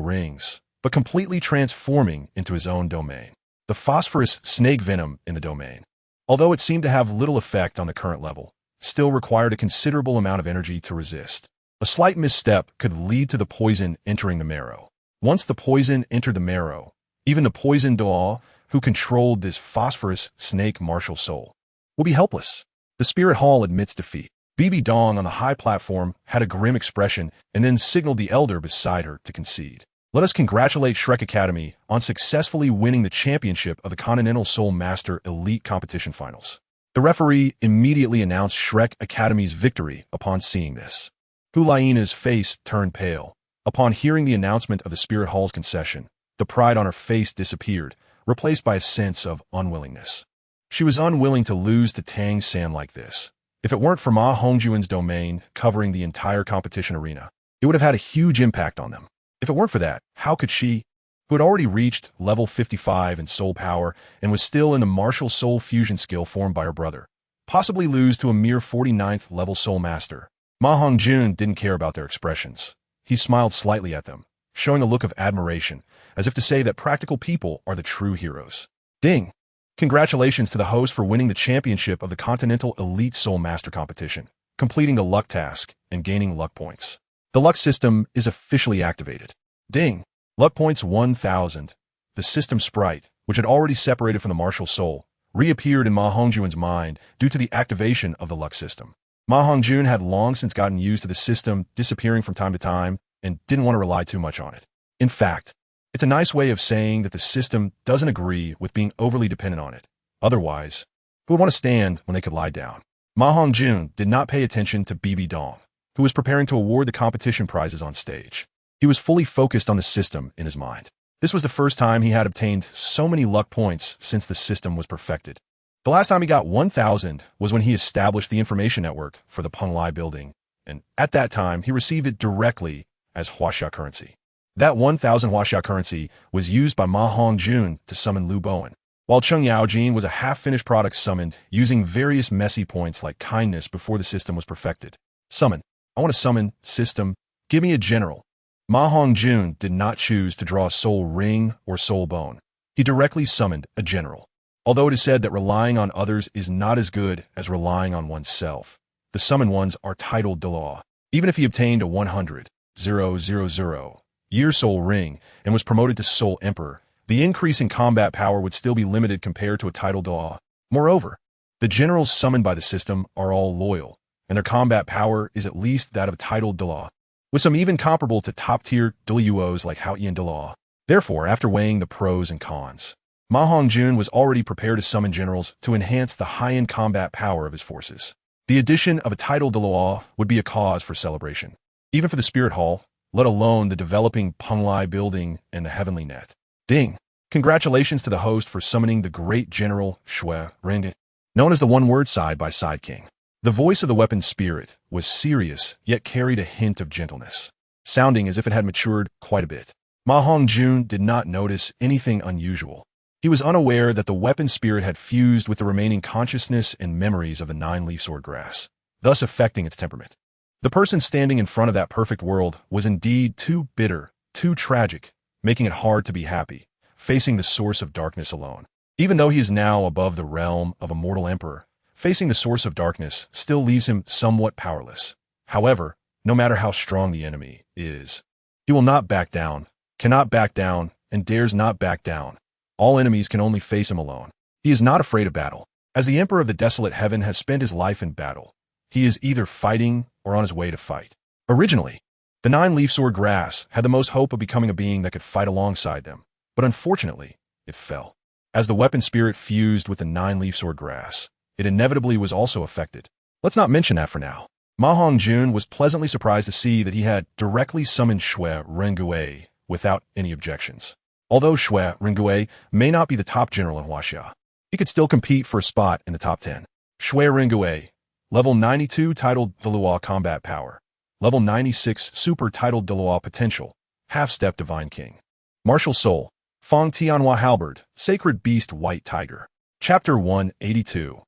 rings, but completely transforming into his own domain. The phosphorus snake venom in the domain, although it seemed to have little effect on the current level, still required a considerable amount of energy to resist. A slight misstep could lead to the poison entering the marrow. Once the poison entered the marrow, even the poisoned Dalu, who controlled this phosphorus snake martial soul, will be helpless. The Spirit Hall admits defeat. Bibi Dong on the high platform had a grim expression and then signaled the elder beside her to concede. Let us congratulate Shrek Academy on successfully winning the championship of the Continental Soul Master Elite Competition Finals. The referee immediately announced Shrek Academy's victory upon seeing this. Hulaina's face turned pale. Upon hearing the announcement of the Spirit Hall's concession, the pride on her face disappeared, replaced by a sense of unwillingness. She was unwilling to lose to Tang San like this. If it weren't for MaHongjun's domain covering the entire competition arena, it would have had a huge impact on them. If it weren't for that, how could she, who had already reached level 55 in soul power and was still in the martial soul fusion skill formed by her brother, possibly lose to a mere 49th level soul master? MaHongjun didn't care about their expressions. He smiled slightly at them, showing a look of admiration, as if to say that practical people are the true heroes. Ding! Congratulations to the host for winning the championship of the Continental Elite Soul Master Competition, completing the luck task, and gaining luck points. The luck system is officially activated. Ding! Luck points 1,000. The system sprite, which had already separated from the martial soul, reappeared in MaHongjun's mind due to the activation of the luck system. MaHongjun had long since gotten used to the system disappearing from time to time and didn't want to rely too much on it. In fact, it's a nice way of saying that the system doesn't agree with being overly dependent on it. Otherwise, who would want to stand when they could lie down? MaHongjun did not pay attention to Bibi Dong, who was preparing to award the competition prizes on stage. He was fully focused on the system in his mind. This was the first time he had obtained so many luck points since the system was perfected. The last time he got 1,000 was when he established the information network for the Penglai building, and at that time he received it directly as Huaxia currency. That 1,000 Huaxia currency was used by MaHongjun to summon Lu Bowen, while Cheng Yaojin was a half-finished product summoned using various messy points like kindness before the system was perfected. Summon. I want to summon, system, give me a general. MaHongjun did not choose to draw a soul ring or soul bone. He directly summoned a general. Although it is said that relying on others is not as good as relying on oneself, the summoned ones are titled Dalu. Even if he obtained a 100,000 year soul ring and was promoted to Soul Emperor, the increase in combat power would still be limited compared to a titled Dalu. Moreover, the generals summoned by the system are all loyal, and their combat power is at least that of a titled Dalu, with some even comparable to top-tier Daluos like Haoyan Dalu. Therefore, after weighing the pros and cons, MaHongjun was already prepared to summon generals to enhance the high-end combat power of his forces. The addition of a titled Dalu would be a cause for celebration, even for the Spirit Hall, let alone the developing Penglai building and the Heavenly Net. Ding! Congratulations to the host for summoning the great General Shui Ring, known as the One-Word Side-by-Side King. The voice of the weapon spirit was serious, yet carried a hint of gentleness, sounding as if it had matured quite a bit. MaHongjun did not notice anything unusual. He was unaware that the weapon spirit had fused with the remaining consciousness and memories of the 9-leaf sword grass, thus affecting its temperament. The person standing in front of that perfect world was indeed too bitter, too tragic, making it hard to be happy, facing the source of darkness alone. Even though he is now above the realm of a mortal emperor, facing the source of darkness still leaves him somewhat powerless. However, no matter how strong the enemy is, he will not back down, cannot back down, and dares not back down. All enemies can only face him alone. He is not afraid of battle. As the Emperor of the Desolate Heaven has spent his life in battle, he is either fighting or on his way to fight. Originally, The 9-leaf sword grass had the most hope of becoming a being that could fight alongside them, but unfortunately, it fell. As the weapon spirit fused with the 9-leaf sword grass, it inevitably was also affected. Let's not mention that for now. MaHongjun was pleasantly surprised to see that he had directly summoned Shui Rengui without any objections. Although Shui Rengui may not be the top general in Huaxia, he could still compete for a spot in the top 10. Shui Rengui, level 92 titled Dalu Combat Power, level 96 Super titled Dalu Potential, Half-Step Divine King. Martial Soul, Feng Tianhua Halberd, Sacred Beast White Tiger. Chapter 182.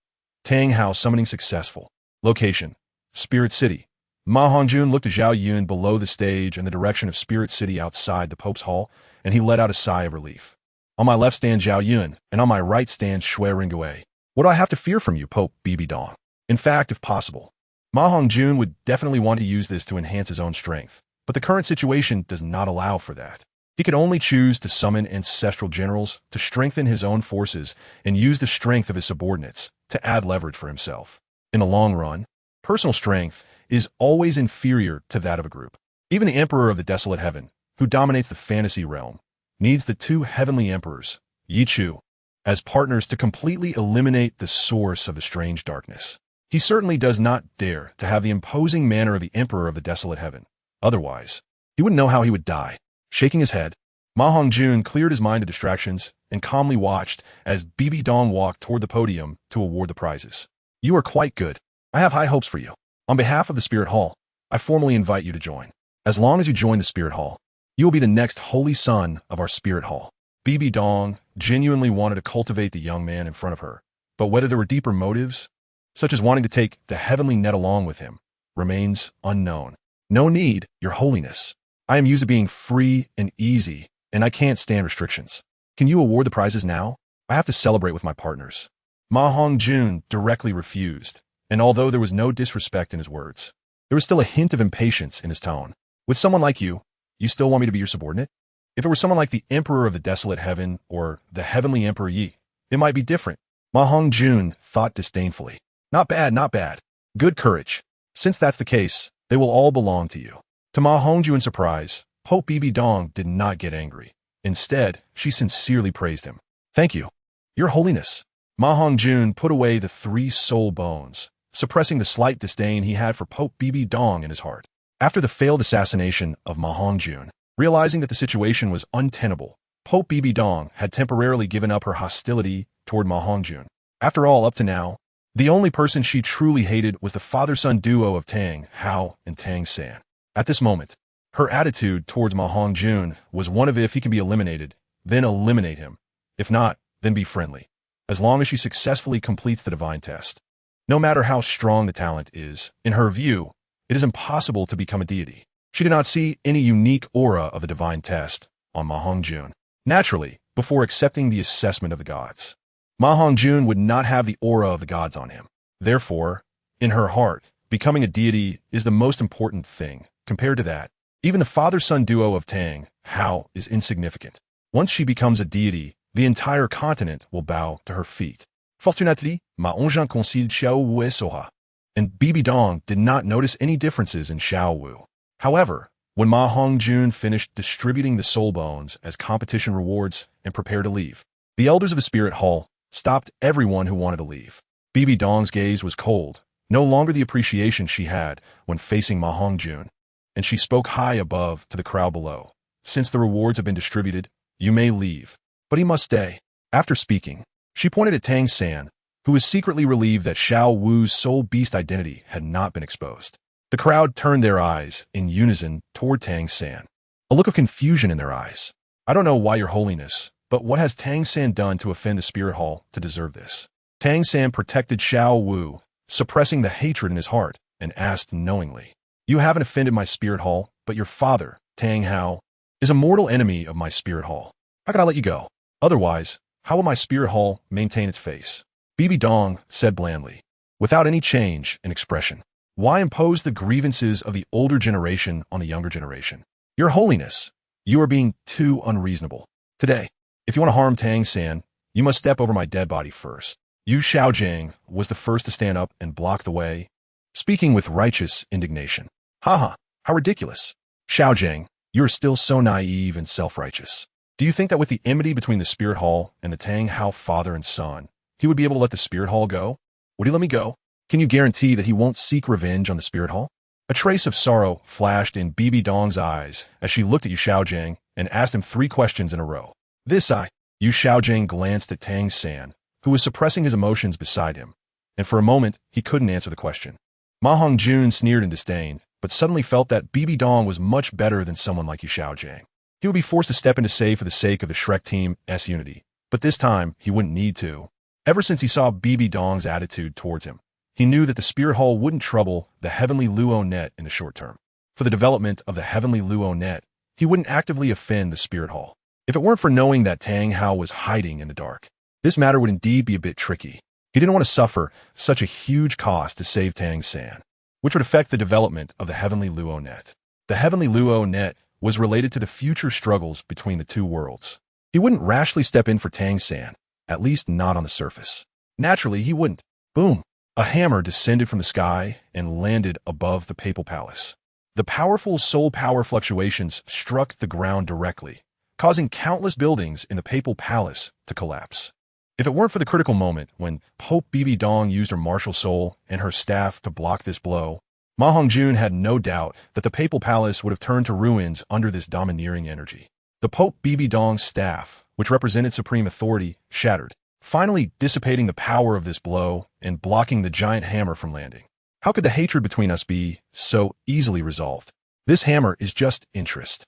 Tang Hao Summoning Successful. Location: Spirit City. MaHongjun looked at Zhao Yun below the stage in the direction of Spirit City outside the Pope's Hall, and he let out a sigh of relief. On my left stands Zhao Yun, and on my right stands Shui Rengui. What do I have to fear from you, Pope Bibidong? In fact, if possible, MaHongjun would definitely want to use this to enhance his own strength, but the current situation does not allow for that. He could only choose to summon ancestral generals to strengthen his own forces and use the strength of his subordinates to add leverage for himself. In the long run, personal strength is always inferior to that of a group. Even the Emperor of the Desolate Heaven, who dominates the fantasy realm, needs the 2 heavenly emperors, Yi Chu, as partners to completely eliminate the source of the strange darkness. He certainly does not dare to have the imposing manner of the Emperor of the Desolate Heaven. Otherwise, he wouldn't know how he would die. Shaking his head, MaHongjun cleared his mind of distractions and calmly watched as Bibidong walked toward the podium to award the prizes. You are quite good. I have high hopes for you. On behalf of the Spirit Hall, I formally invite you to join. As long as you join the Spirit Hall, you will be the next holy son of our Spirit Hall. Bibidong genuinely wanted to cultivate the young man in front of her, but whether there were deeper motives, such as wanting to take the heavenly net along with him, remains unknown. No need, Your Holiness. I am used to being free and easy, and I can't stand restrictions. Can you award the prizes now? I have to celebrate with my partners. MaHongjun directly refused, and although there was no disrespect in his words, there was still a hint of impatience in his tone. With someone like you still want me to be your subordinate? If it were someone like the Emperor of the Desolate Heaven or the Heavenly Emperor Yi, it might be different. MaHongjun thought disdainfully. Not bad, not bad. Good courage. Since that's the case, they will all belong to you. To MaHongjun's surprise, Pope Bibidong did not get angry. Instead, she sincerely praised him. Thank you, Your Holiness. MaHongjun put away the 3 soul bones, suppressing the slight disdain he had for Pope Bibidong in his heart. After the failed assassination of MaHongjun, realizing that the situation was untenable, Pope Bibidong had temporarily given up her hostility toward MaHongjun. After all, up to now, the only person she truly hated was the father-son duo of Tang Hao and Tang San. At this moment, her attitude towards MaHongjun was one of if he can be eliminated, then eliminate him. If not, then be friendly. As long as she successfully completes the divine test. No matter how strong the talent is, in her view, it is impossible to become a deity. She did not see any unique aura of the divine test on MaHongjun. Naturally, before accepting the assessment of the gods, MaHongjun would not have the aura of the gods on him. Therefore, in her heart, becoming a deity is the most important thing. Compared to that, even the father-son duo of Tang Hao is insignificant. Once she becomes a deity, the entire continent will bow to her feet. Fortunately, MaHongjun concede Xiao Wu Soha, and Bibidong did not notice any differences in Xiao Wu. However, when MaHongjun finished distributing the soul bones as competition rewards and prepared to leave, the elders of the Spirit Hall stopped everyone who wanted to leave. Bibidong's gaze was cold, no longer the appreciation she had when facing MaHongjun, and she spoke high above to the crowd below. Since the rewards have been distributed, you may leave, but he must stay. After speaking, she pointed at Tang San, who was secretly relieved that Xiao Wu's soul beast identity had not been exposed. The crowd turned their eyes in unison toward Tang San, a look of confusion in their eyes. I don't know why, Your Holiness, but what has Tang San done to offend the Spirit Hall to deserve this? Tang San protected Xiao Wu, suppressing the hatred in his heart, and asked knowingly, You haven't offended my Spirit Hall, but your father, Tang Hao, is a mortal enemy of my Spirit Hall. How could I let you go? Otherwise, how will my Spirit Hall maintain its face? Bibidong said blandly, without any change in expression. Why impose the grievances of the older generation on the younger generation? Your Holiness, you are being too unreasonable. Today, if you want to harm Tang San, you must step over my dead body first. Yu Xiaojing was the first to stand up and block the way, speaking with righteous indignation. Haha, how ridiculous. Xiaojing, you are still so naive and self-righteous. Do you think that with the enmity between the Spirit Hall and the Tang Hao father and son, he would be able to let the Spirit Hall go? Would he let me go? Can you guarantee that he won't seek revenge on the Spirit Hall? A trace of sorrow flashed in Bibi Dong's eyes as she looked at Yu Xiaojing and asked him 3 questions in a row. Yu Xiaojing glanced at Tang San, who was suppressing his emotions beside him, and for a moment he couldn't answer the question. MaHongjun sneered in disdain, but suddenly felt that Bibi Dong was much better than someone like Yu Xiaojing. He would be forced to step in to save for the sake of the Shrek team's unity, but this time he wouldn't need to. Ever since he saw Bibi Dong's attitude towards him, he knew that the Spirit Hall wouldn't trouble the Heavenly Luo net in the short term. For the development of the Heavenly Luo net, he wouldn't actively offend the Spirit Hall. If it weren't for knowing that Tang Hao was hiding in the dark, this matter would indeed be a bit tricky. He didn't want to suffer such a huge cost to save Tang San, which would affect the development of the Heavenly Luo net. The Heavenly Luo net was related to the future struggles between the 2 worlds. He wouldn't rashly step in for Tang San, at least not on the surface. Naturally, he wouldn't. Boom! A hammer descended from the sky and landed above the Papal Palace. The powerful soul power fluctuations struck the ground directly, causing countless buildings in the Papal Palace to collapse. If it weren't for the critical moment when Pope Bibi Dong used her martial soul and her staff to block this blow, MaHongjun had no doubt that the Papal Palace would have turned to ruins under this domineering energy. The Pope Bibi Dong's staff, which represented supreme authority, shattered, finally dissipating the power of this blow and blocking the giant hammer from landing. How could the hatred between us be so easily resolved? This hammer is just interest.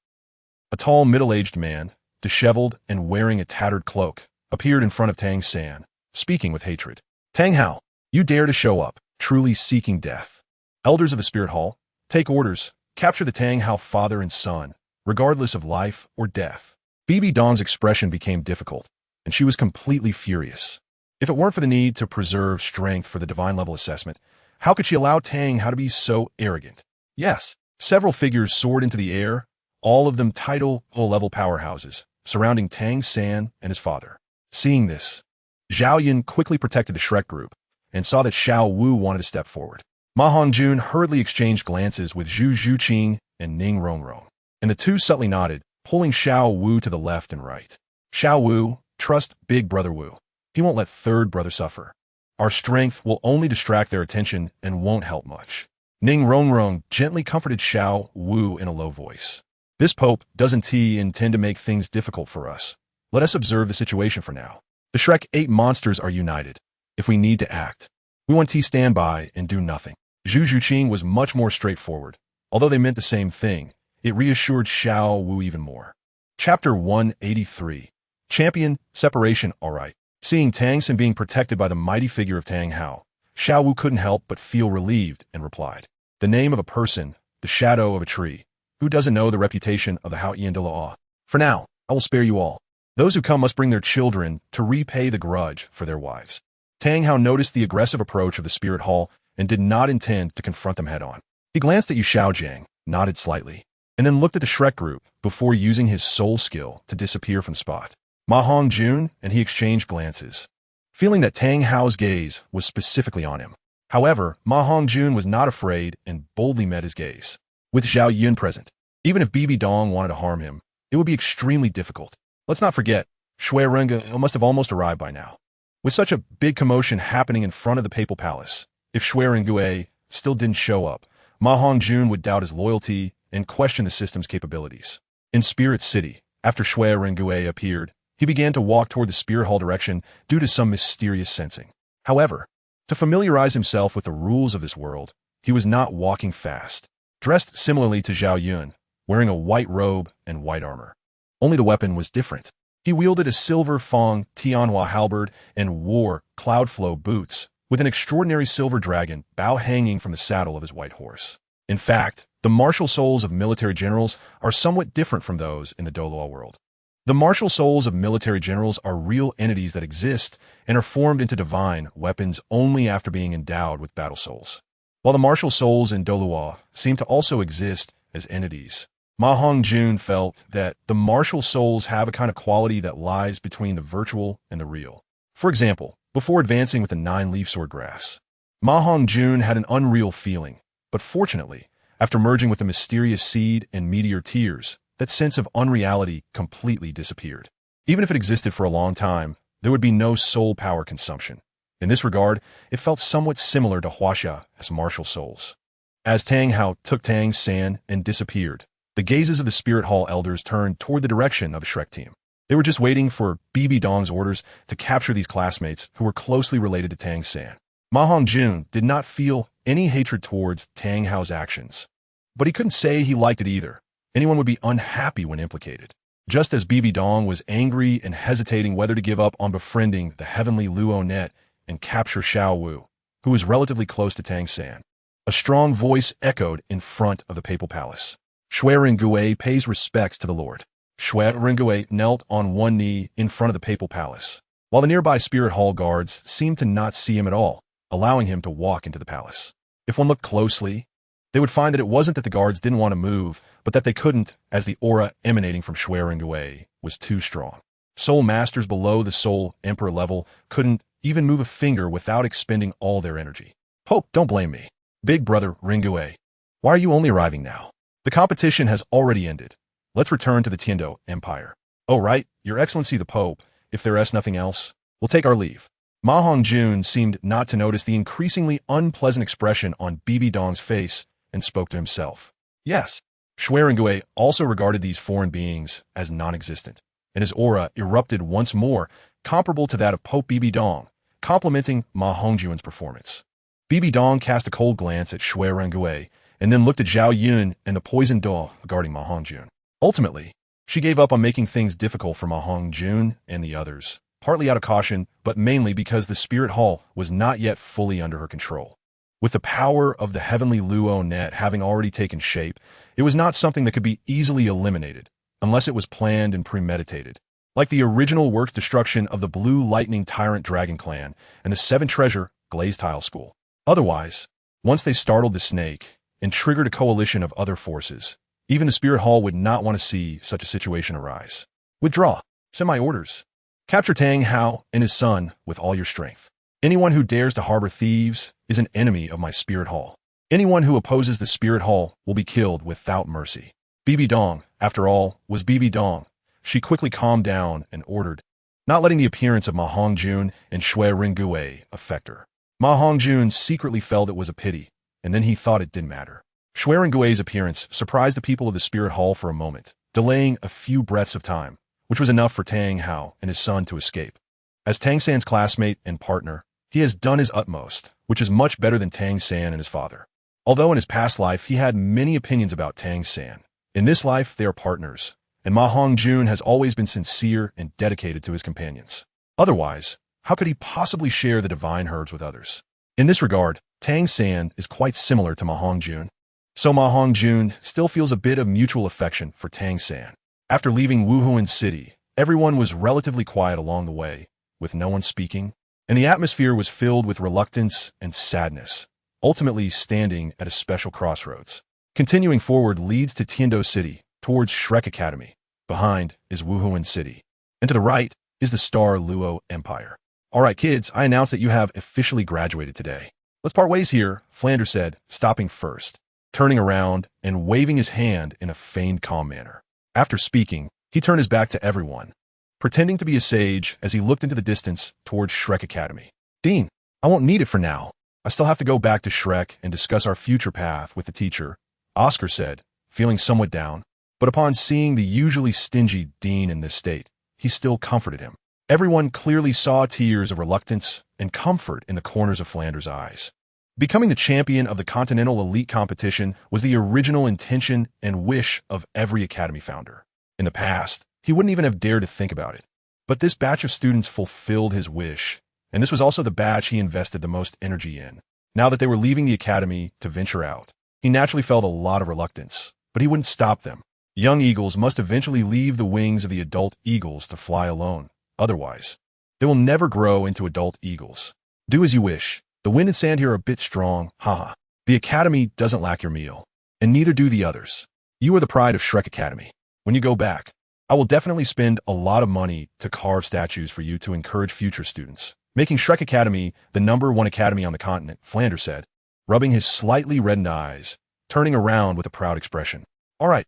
A tall, middle-aged man, disheveled and wearing a tattered cloak, appeared in front of Tang San, speaking with hatred. Tang Hao, you dare to show up, truly seeking death. Elders of the Spirit Hall, take orders, capture the Tang Hao father and son, regardless of life or death. Bibi Dong's expression became difficult, and she was completely furious. If it weren't for the need to preserve strength for the divine level assessment, how could she allow Tang Hao to be so arrogant? Yes, several figures soared into the air, all of them title-level powerhouses, surrounding Tang San and his father. Seeing this, Zhao Yun quickly protected the Shrek group and saw that Xiao Wu wanted to step forward. MaHongjun hurriedly exchanged glances with Zhu Zhuqing and Ning Rongrong, and the 2 subtly nodded, pulling Xiao Wu to the left and right. Xiao Wu, trust Big Brother Wu. He won't let Third Brother suffer. Our strength will only distract their attention and won't help much. Ning Rongrong gently comforted Xiao Wu in a low voice. This Pope doesn't intend to make things difficult for us. Let us observe the situation for now. The Shrek 8 monsters are united. If we need to act, we want to stand by and do nothing. Zhu Zhuqing was much more straightforward. Although they meant the same thing, it reassured Xiao Wu even more. Chapter 183. Champion, Separation, alright. Seeing Tang San being protected by the mighty figure of Tang Hao, Xiao Wu couldn't help but feel relieved and replied. The name of a person, the shadow of a tree. Who doesn't know the reputation of the Hao Ian Douluo? For now, I will spare you all. Those who come must bring their children to repay the grudge for their wives. Tang Hao noticed the aggressive approach of the Spirit Hall and did not intend to confront them head-on. He glanced at Yu Xiaojing, nodded slightly, and then looked at the Shrek group before using his soul skill to disappear from the spot. MaHongjun and he exchanged glances, feeling that Tang Hao's gaze was specifically on him. However, MaHongjun was not afraid and boldly met his gaze. With Zhao Yun present, even if Bibi Dong wanted to harm him, it would be extremely difficult. Let's not forget, Shui Renga must have almost arrived by now. With such a big commotion happening in front of the Papal Palace, if Shui Renga still didn't show up, MaHongjun would doubt his loyalty and question the system's capabilities. In Spirit City, after Shui Renga appeared, he began to walk toward the Spirit Hall direction due to some mysterious sensing. However, to familiarize himself with the rules of this world, he was not walking fast. Dressed similarly to Zhao Yun, wearing a white robe and white armor. Only the weapon was different. He wielded a silver Fong Tianhua halberd and wore cloudflow boots, with an extraordinary silver dragon bow hanging from the saddle of his white horse. In fact, the martial souls of military generals are somewhat different from those in the Douluo world. The martial souls of military generals are real entities that exist and are formed into divine weapons only after being endowed with battle souls. While the martial souls in Douluo seem to also exist as entities, MaHongjun felt that the martial souls have a kind of quality that lies between the virtual and the real. For example, before advancing with the 9-leaf sword grass, MaHongjun had an unreal feeling, but fortunately, After merging with the mysterious seed and meteor tears, that sense of unreality completely disappeared. Even if it existed for a long time, there would be no soul power consumption. In this regard, it felt somewhat similar to Huaxia as martial souls. As Tang Hao took Tang San and disappeared, the gazes of the Spirit Hall elders turned toward the direction of the Shrek team. They were just waiting for BB Dong's orders to capture these classmates who were closely related to Tang San. MaHongjun did not feel any hatred towards Tang Hao's actions, but he couldn't say he liked it either. Anyone would be unhappy when implicated. Just as BB Dong was angry and hesitating whether to give up on befriending the heavenly Luo net and capture Xiao Wu, who was relatively close to Tang San, a strong voice echoed in front of the papal palace. Shui Ringui pays respects to the Lord. Shui Ringui knelt on one knee in front of the papal palace, while the nearby Spirit Hall guards seemed to not see him at all, allowing him to walk into the palace. If one looked closely, they would find that it wasn't that the guards didn't want to move, but that they couldn't, as the aura emanating from Shui Ringui was too strong. Soul masters below the Soul Emperor level couldn't even move a finger without expending all their energy. Pope, don't blame me. Big brother Ringui, why are you only arriving now? The competition has already ended. Let's return to the Tiando Empire. Oh, right, Your Excellency the Pope, if there is nothing else, we'll take our leave. MaHongjun seemed not to notice the increasingly unpleasant expression on BB Dong's face and spoke to himself. Yes. Shui Ringui also regarded these foreign beings as non-existent, and his aura erupted once more, comparable to that of Pope BB Dong, complimenting MaHongjun's performance. BB Dong cast a cold glance at Shui Ringui, and then looked at Zhao Yun and the poisoned doll regarding MaHongjun. Ultimately, she gave up on making things difficult for MaHongjun and the others, partly out of caution, but mainly because the Spirit Hall was not yet fully under her control. With the power of the heavenly Luo net having already taken shape, it was not something that could be easily eliminated, unless it was planned and premeditated, like the original work's destruction of the Blue Lightning Tyrant Dragon Clan and the Seven Treasure Glazed Tile School. Otherwise, once they startled the snake and triggered a coalition of other forces, even the Spirit Hall would not want to see such a situation arise. Withdraw. Send my orders. Capture Tang Hao and his son with all your strength. Anyone who dares to harbor thieves is an enemy of my Spirit Hall. Anyone who opposes the Spirit Hall will be killed without mercy. BB Dong, after all, was BB Dong. She quickly calmed down and ordered, not letting the appearance of MaHongjun and Shui Ringui affect her. MaHongjun secretly felt it was a pity, and then he thought it didn't matter. Shui Ringui's appearance surprised the people of the Spirit Hall for a moment, delaying a few breaths of time, which was enough for Tang Hao and his son to escape. As Tang San's classmate and partner, he has done his utmost, which is much better than Tang San and his father. Although in his past life he had many opinions about Tang San, in this life they are partners, and MaHongjun has always been sincere and dedicated to his companions. Otherwise, how could he possibly share the divine herds with others? In this regard, Tang San is quite similar to MaHongjun, so MaHongjun still feels a bit of mutual affection for Tang San. After leaving Wuhunwith city, everyone was relatively quiet along the way, with no one speaking, and the atmosphere was filled with reluctance and sadness, ultimately standing at a special crossroads. Continuing forward leads to Tiando City, towards Shrek Academy. Behind is Wuhunwith City, and to the right is the Star Luo Empire. All right, kids, I announce that you have officially graduated today. Let's part ways here, Flanders said, stopping first, turning around and waving his hand in a feigned calm manner. After speaking, he turned his back to everyone, pretending to be a sage as he looked into the distance towards Shrek Academy. Dean, I won't need it for now. I still have to go back to Shrek and discuss our future path with the teacher, Oscar said, feeling somewhat down. But upon seeing the usually stingy Dean in this state, he still comforted him. Everyone clearly saw tears of reluctance and comfort in the corners of Flanders' eyes. Becoming the champion of the Continental Elite competition was the original intention and wish of every academy founder. In the past, he wouldn't even have dared to think about it. But this batch of students fulfilled his wish, and this was also the batch he invested the most energy in. Now that they were leaving the academy to venture out, he naturally felt a lot of reluctance, but he wouldn't stop them. Young eagles must eventually leave the wings of the adult eagles to fly alone. Otherwise, they will never grow into adult eagles. Do as you wish. The wind and sand here are a bit strong, haha. The academy doesn't lack your meal, and neither do the others. You are the pride of Shrek Academy. When you go back, I will definitely spend a lot of money to carve statues for you to encourage future students, making Shrek Academy the #1 academy on the continent, Flanders said, rubbing his slightly reddened eyes turning around with a proud expression. All right,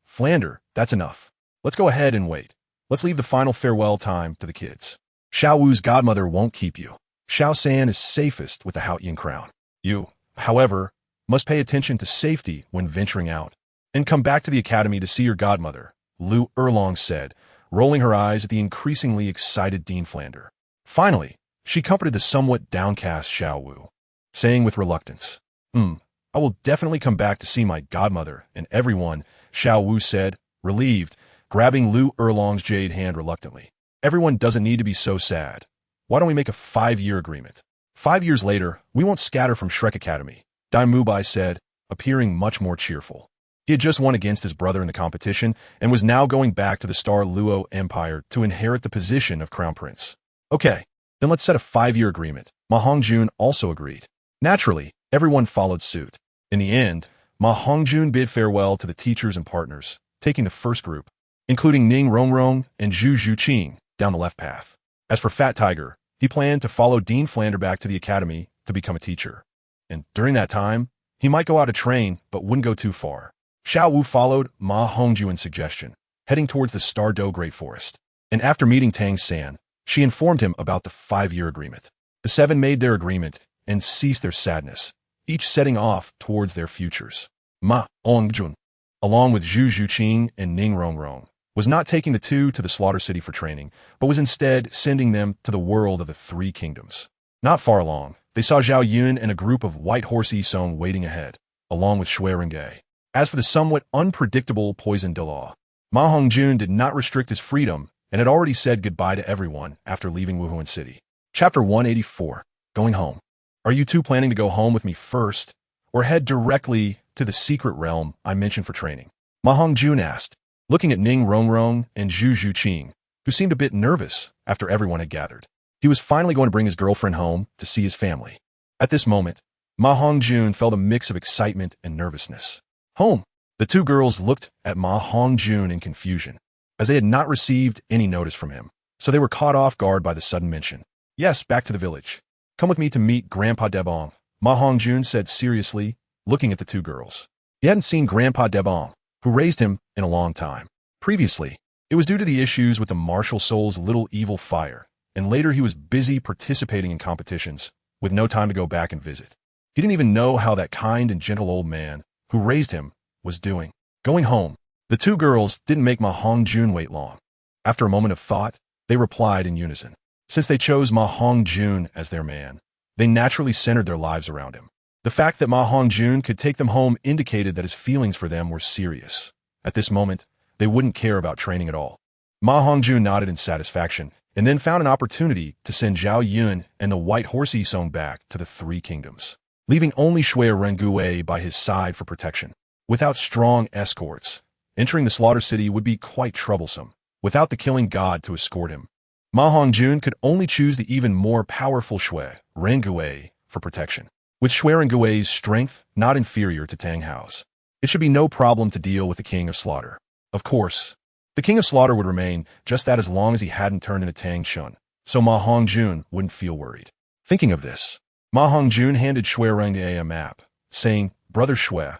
Flander, that's enough. Let's go ahead and wait. Let's leave the final farewell time to the kids. Xiao Wu's godmother won't keep you. Xiao San is safest with the Haotian crown. You, however, must pay attention to safety when venturing out, and come back to the academy to see your godmother, Lu Erlong said, rolling her eyes at the increasingly excited Dean Flander. Finally, she comforted the somewhat downcast Xiao Wu, saying with reluctance, I will definitely come back to see my godmother and everyone, Xiao Wu said, relieved, grabbing Lu Erlong's jade hand reluctantly. Everyone doesn't need to be so sad. Why don't we make a 5-year agreement? 5 years later, we won't scatter from Shrek Academy, Dai Mubai said, appearing much more cheerful. He had just won against his brother in the competition and was now going back to the Star Luo Empire to inherit the position of Crown Prince. Okay, then let's set a 5-year agreement. MaHongjun also agreed. Naturally, everyone followed suit. In the end, MaHongjun bid farewell to the teachers and partners, taking the first group, including Ning Rongrong and Zhu Zhuqing, down the left path. As for Fat Tiger, he planned to follow Dean Flander back to the academy to become a teacher. And during that time, he might go out to train, but wouldn't go too far. Xiao Wu followed MaHongjun's suggestion, heading towards the Star Do Great Forest. And after meeting Tang San, she informed him about the 5-year agreement. The 7 made their agreement and ceased their sadness, each setting off towards their futures. MaHongjun, along with Zhu Zhuqing and Ning Rongrong, was not taking the 2 to the Slaughter City for training, but was instead sending them to the world of the 3 kingdoms. Not far along, they saw Zhao Yun and a group of White Horse Isong waiting ahead, along with Shui Rengay. As for the somewhat unpredictable Poison Dalu, MaHongjun did not restrict his freedom and had already said goodbye to everyone after leaving Wuhunwith City. Chapter 184, Going Home. Are you two planning to go home with me first, or head directly to the secret realm I mentioned for training? MaHongjun asked, looking at Ning Rongrong and Zhu Zhuqing, who seemed a bit nervous after everyone had gathered. He was finally going to bring his girlfriend home to see his family. At this moment, MaHongjun felt a mix of excitement and nervousness. Home. The 2 girls looked at MaHongjun in confusion, as they had not received any notice from him, so they were caught off guard by the sudden mention. Yes, back to the village. Come with me to meet Grandpa Debong, MaHongjun said seriously, looking at the 2 girls. He hadn't seen Grandpa Debong, who raised him, in a long time. Previously, it was due to the issues with the martial soul's little evil fire, and later he was busy participating in competitions, with no time to go back and visit. He didn't even know how that kind and gentle old man, who raised him, was doing. Going home, the 2 girls didn't make MaHongjun wait long. After a moment of thought, they replied in unison. Since they chose MaHongjun as their man, they naturally centered their lives around him. The fact that MaHongjun could take them home indicated that his feelings for them were serious. At this moment, they wouldn't care about training at all. MaHongjun nodded in satisfaction, and then found an opportunity to send Zhao Yun and the White Horse Isong back to the 3 kingdoms, leaving only Shui Rengui by his side for protection. Without strong escorts, entering the Slaughter City would be quite troublesome. Without the killing god to escort him, MaHongjun could only choose the even more powerful Shui Rengui for protection. With Shui Rengui's strength not inferior to Tang Hao's, it should be no problem to deal with the King of Slaughter. Of course, the King of Slaughter would remain just that as long as he hadn't turned into Tang Shun, so MaHongjun wouldn't feel worried. Thinking of this, MaHongjun handed Shui Rengui a map, saying, Brother Shui,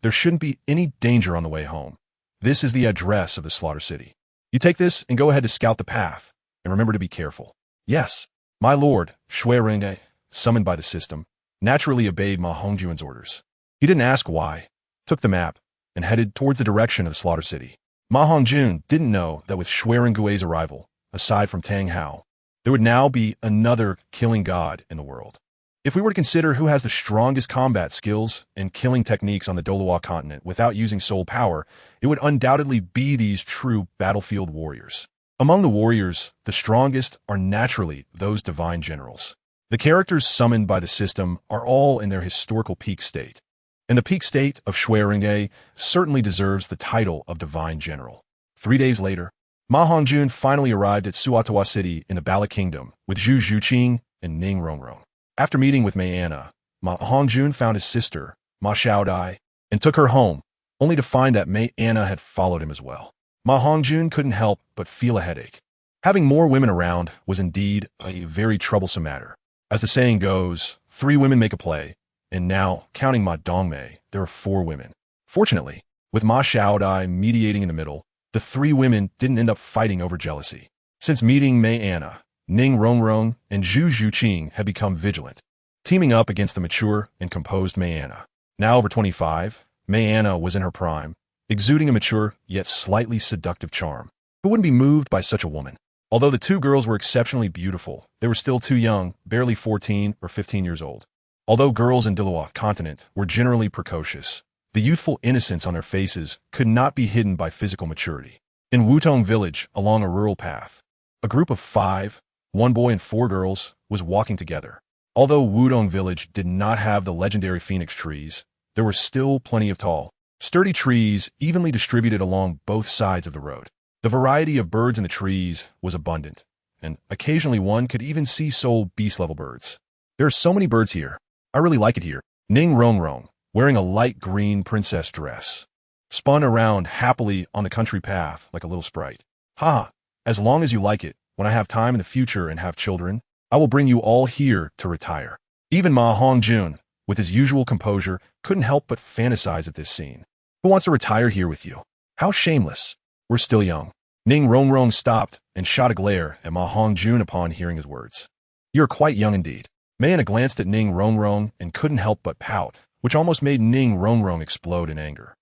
there shouldn't be any danger on the way home. This is the address of the Slaughter City. You take this and go ahead to scout the path, and remember to be careful. Yes, my lord, Shui Rengui, summoned by the system, naturally obeyed MaHongjun's orders. He didn't ask why, took the map, and headed towards the direction of the Slaughter City. MaHongjun didn't know that with Shui Rengui's arrival, aside from Tang Hao, there would now be another killing god in the world. If we were to consider who has the strongest combat skills and killing techniques on the Douluo continent without using soul power, it would undoubtedly be these true battlefield warriors. Among the warriors, the strongest are naturally those divine generals. The characters summoned by the system are all in their historical peak state, and the peak state of Shui Rengui certainly deserves the title of divine general. 3 days later, MaHongjun finally arrived at Suatawa City in the Bala Kingdom with Zhu Zhuqing and Ning Rongrong. After meeting with Mei Anna, MaHongjun found his sister, Ma Xiaodai, and took her home, only to find that Mei Anna had followed him as well. MaHongjun couldn't help but feel a headache. Having more women around was indeed a very troublesome matter. As the saying goes, 3 women make a play, and now, counting Ma Dongmei, there are 4 women. Fortunately, with Ma Xiaodai mediating in the middle, the 3 women didn't end up fighting over jealousy. Since meeting Mei Anna, Ning Rongrong and Zhu Zhuqing had become vigilant, teaming up against the mature and composed Mei Anna. Now over 25, Mei Anna was in her prime, exuding a mature yet slightly seductive charm. Who wouldn't be moved by such a woman? Although the 2 girls were exceptionally beautiful, they were still too young, barely 14 or 15 years old. Although girls in Douluo continent were generally precocious, the youthful innocence on their faces could not be hidden by physical maturity. In Wutong village, along a rural path, a group of 5, 1 boy and 4 girls, was walking together. Although Wudong village did not have the legendary phoenix trees, there were still plenty of tall, sturdy trees evenly distributed along both sides of the road. The variety of birds in the trees was abundant, and occasionally one could even see sole beast-level birds. There are so many birds here. I really like it here. Ning Rongrong, wearing a light green princess dress, spun around happily on the country path like a little sprite. Ha! As long as you like it, when I have time in the future and have children, I will bring you all here to retire. Even MaHongjun, with his usual composure, couldn't help but fantasize at this scene. Who wants to retire here with you? How shameless. We're still young. Ning Rongrong stopped and shot a glare at MaHongjun upon hearing his words. You're quite young indeed. Mei Anna glanced at Ning Rongrong and couldn't help but pout, which almost made Ning Rongrong explode in anger.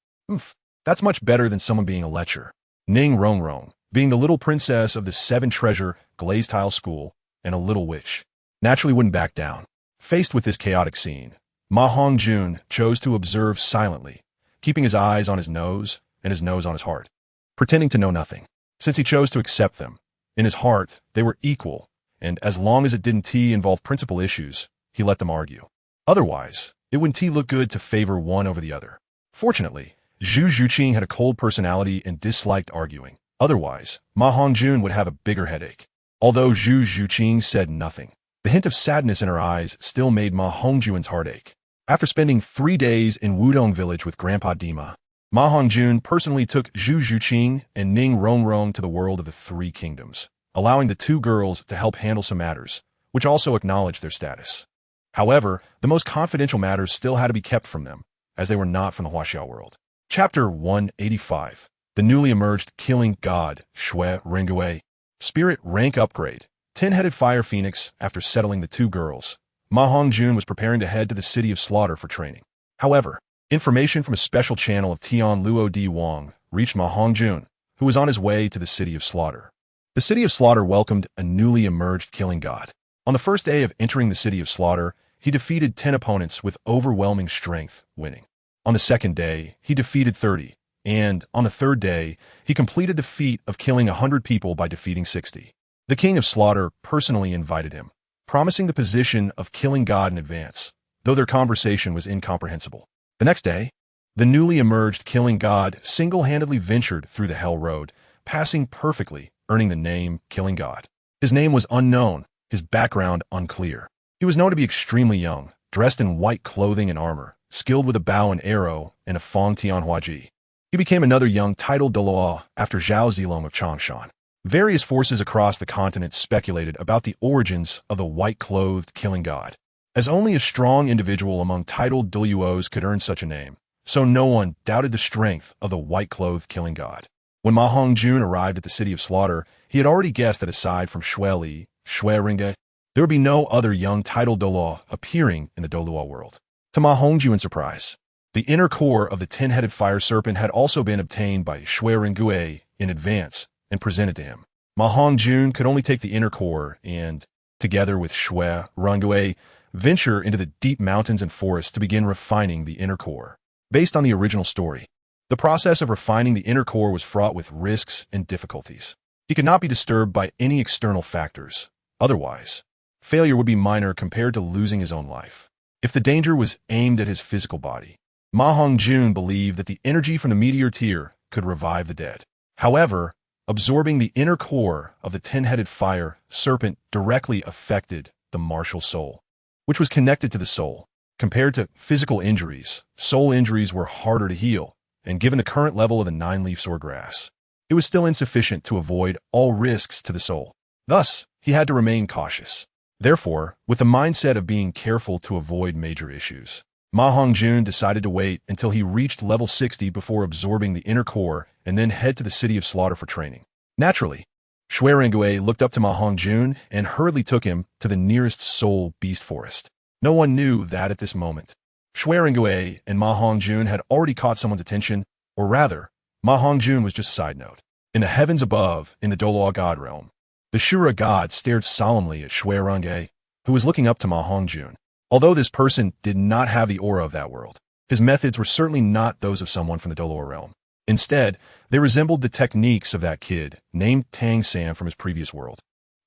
That's much better than someone being a lecher. Ning Rongrong, being the little princess of the 7-treasure glazed tile school and a little witch, naturally wouldn't back down. Faced with this chaotic scene, MaHongjun chose to observe silently, keeping his eyes on his nose and his nose on his heart, pretending to know nothing. Since he chose to accept them, in his heart they were equal, and as long as it didn't involve principal issues, he let them argue. Otherwise, it wouldn't look good to favor one over the other. Fortunately, Zhu Zhuqing had a cold personality and disliked arguing. Otherwise, MaHongjun would have a bigger headache. Although Zhu Zhuqing said nothing, the hint of sadness in her eyes still made MaHongjun's heart ache. After spending 3 days in Wudong village with Grandpa Dima, MaHongjun personally took Zhu Zhuqing and Ning Rongrong to the world of the 3 kingdoms, allowing the 2 girls to help handle some matters, which also acknowledged their status. However, the most confidential matters still had to be kept from them, as they were not from the Huaxiao world. Chapter 185. The newly emerged killing god, Shui Ringui. Spirit rank upgrade. 10-headed fire phoenix. After settling the 2 girls, MaHongjun was preparing to head to the city of slaughter for training. However, information from a special channel of Tian Luo Di Wang reached MaHongjun, who was on his way to the city of slaughter. The city of slaughter welcomed a newly emerged killing god. On the first day of entering the city of slaughter, he defeated 10 opponents with overwhelming strength, winning. On the second day, he defeated 30, and on the third day, he completed the feat of killing 100 people by defeating 60. The king of slaughter personally invited him, promising the position of killing god in advance, though their conversation was incomprehensible. The next day, the newly emerged killing god single-handedly ventured through the Hell Road, passing perfectly, earning the name Killing God. His name was unknown, his background unclear. He was known to be extremely young, dressed in white clothing and armor, skilled with a bow and arrow and a Fong Tianhuaji. He became another young titled Dalu after Zhao Zilong of Changshan. Various forces across the continent speculated about the origins of the white-clothed killing god, as only a strong individual among titled Daluos could earn such a name, so no one doubted the strength of the white-clothed killing god. When MaHongjun arrived at the city of slaughter, he had already guessed that aside from Shui Li, Shui Ringe, there would be no other young titled Douluo appearing in the Douluo world. To MaHongjun's surprise, the inner core of the 10-headed fire serpent had also been obtained by Shui Ringue in advance and presented to him. MaHongjun could only take the inner core and, together with Shui Ringue, venture into the deep mountains and forests to begin refining the inner core. Based on the original story, the process of refining the inner core was fraught with risks and difficulties. He could not be disturbed by any external factors. Otherwise, failure would be minor compared to losing his own life. If the danger was aimed at his physical body, MaHongjun believed that the energy from the meteor tear could revive the dead. However, absorbing the inner core of the 10-headed fire serpent directly affected the martial soul, which was connected to the soul. Compared to physical injuries, soul injuries were harder to heal, and given the current level of the 9-leaf swordgrass, it was still insufficient to avoid all risks to the soul. Thus, he had to remain cautious. Therefore, with the mindset of being careful to avoid major issues, MaHongjun decided to wait until he reached level 60 before absorbing the inner core and then head to the city of slaughter for training. Naturally, Shuerengue looked up to MaHongjun and hurriedly took him to the nearest soul beast forest. No one knew that at this moment, Shuerengue and MaHongjun had already caught someone's attention, or rather, MaHongjun was just a side note. In the heavens above, in the Douluo god realm, the Shura god stared solemnly at Shuerengue, who was looking up to MaHongjun. Although this person did not have the aura of that world, his methods were certainly not those of someone from the Douluo realm. Instead, they resembled the techniques of that kid, named Tang San from his previous world.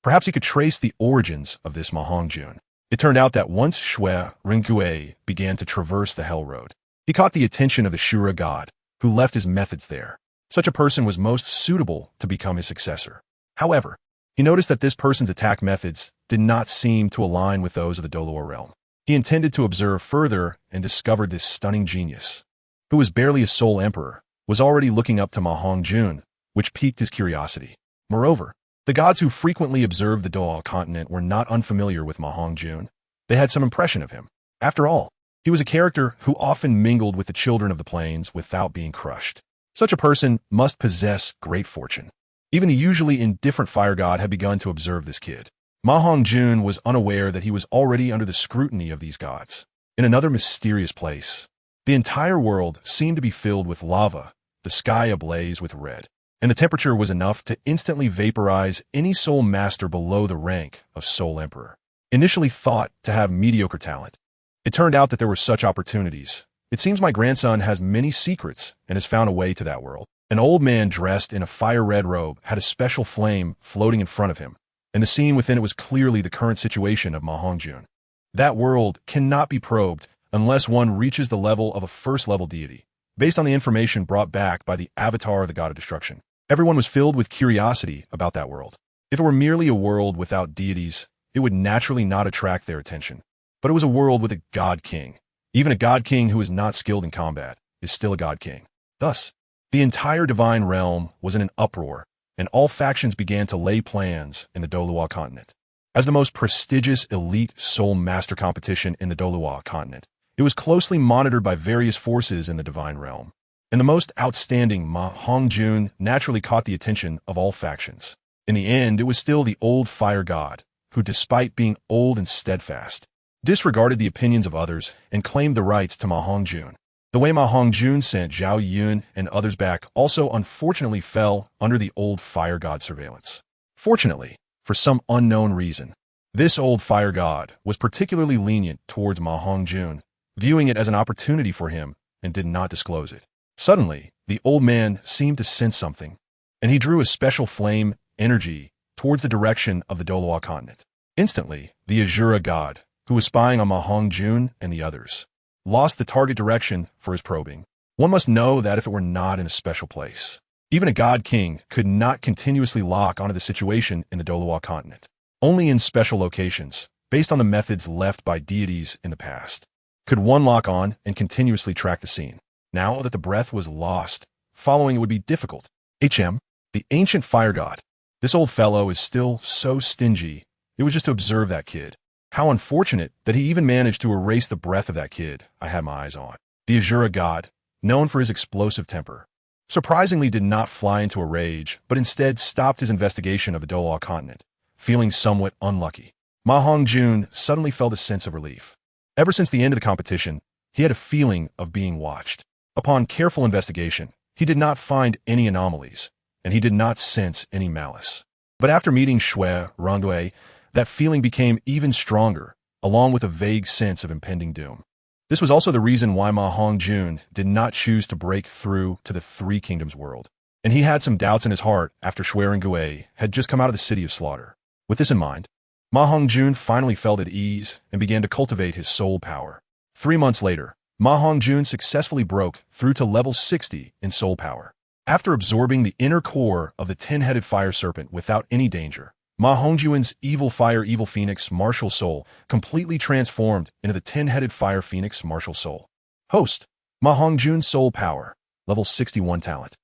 Perhaps he could trace the origins of this MaHongjun. It turned out that once Shuerengue began to traverse the Hell Road, he caught the attention of the Shura god, who left his methods there. Such a person was most suitable to become his successor. However, he noticed that this person's attack methods did not seem to align with those of the Douluo realm. He intended to observe further and discovered this stunning genius, who was barely a soul emperor, was already looking up to MaHongjun, which piqued his curiosity. Moreover, the gods who frequently observed the Douluo continent were not unfamiliar with MaHongjun. They had some impression of him. After all, he was a character who often mingled with the children of the plains without being crushed. Such a person must possess great fortune. Even the usually indifferent fire god had begun to observe this kid. MaHongjun was unaware that he was already under the scrutiny of these gods. In another mysterious place, the entire world seemed to be filled with lava, the sky ablaze with red, and the temperature was enough to instantly vaporize any soul master below the rank of soul emperor. Initially thought to have mediocre talent, it turned out that there were such opportunities. It seems my grandson has many secrets and has found a way to that world. An old man dressed in a fire-red robe had a special flame floating in front of him, and the scene within it was clearly the current situation of MaHongjun. That world cannot be probed unless one reaches the level of a first-level deity, based on the information brought back by the avatar of the god of destruction. Everyone was filled with curiosity about that world. If it were merely a world without deities, it would naturally not attract their attention. But it was a world with a god king. Even a god king who is not skilled in combat is still a god king. Thus, the entire divine realm was in an uproar, and all factions began to lay plans in the Douluo continent. As the most prestigious elite soul master competition in the Douluo continent, it was closely monitored by various forces in the divine realm, and the most outstanding MaHongjun naturally caught the attention of all factions. In the end, it was still the old fire god, who despite being old and steadfast, disregarded the opinions of others and claimed the rights to MaHongjun. The way MaHongjun sent Zhao Yun and others back also unfortunately fell under the old fire god surveillance. Fortunately, for some unknown reason, this old fire god was particularly lenient towards MaHongjun, viewing it as an opportunity for him and did not disclose it. Suddenly, the old man seemed to sense something, and he drew a special flame energy towards the direction of the Douluo continent. Instantly, the Azura god, who was spying on MaHongjun and the others, lost the target direction for his probing. One must know that if it were not in a special place, even a god king could not continuously lock onto the situation in the Douluo continent. Only in special locations, based on the methods left by deities in the past, could one lock on and continuously track the scene. Now that the breath was lost, following it would be difficult. The ancient fire god. This old fellow is still so stingy. It was just to observe that kid. How unfortunate that he even managed to erase the breath of that kid I had my eyes on. The Azura god, known for his explosive temper, surprisingly did not fly into a rage, but instead stopped his investigation of the Douluo continent, feeling somewhat unlucky. MaHongjun suddenly felt a sense of relief. Ever since the end of the competition, he had a feeling of being watched. Upon careful investigation, he did not find any anomalies, and he did not sense any malice. But after meeting Shuerengue, that feeling became even stronger, along with a vague sense of impending doom. This was also the reason why MaHongjun did not choose to break through to the Three Kingdoms world, and he had some doubts in his heart after Shuerengue had just come out of the city of slaughter. With this in mind, MaHongjun finally felt at ease and began to cultivate his soul power. 3 months later, MaHongjun successfully broke through to level 60 in soul power. After absorbing the inner core of the 10-headed fire serpent without any danger, MaHongjun's evil fire evil phoenix martial soul completely transformed into the 10-headed fire phoenix martial soul. Host, MaHongjun soul power, level 61 talent.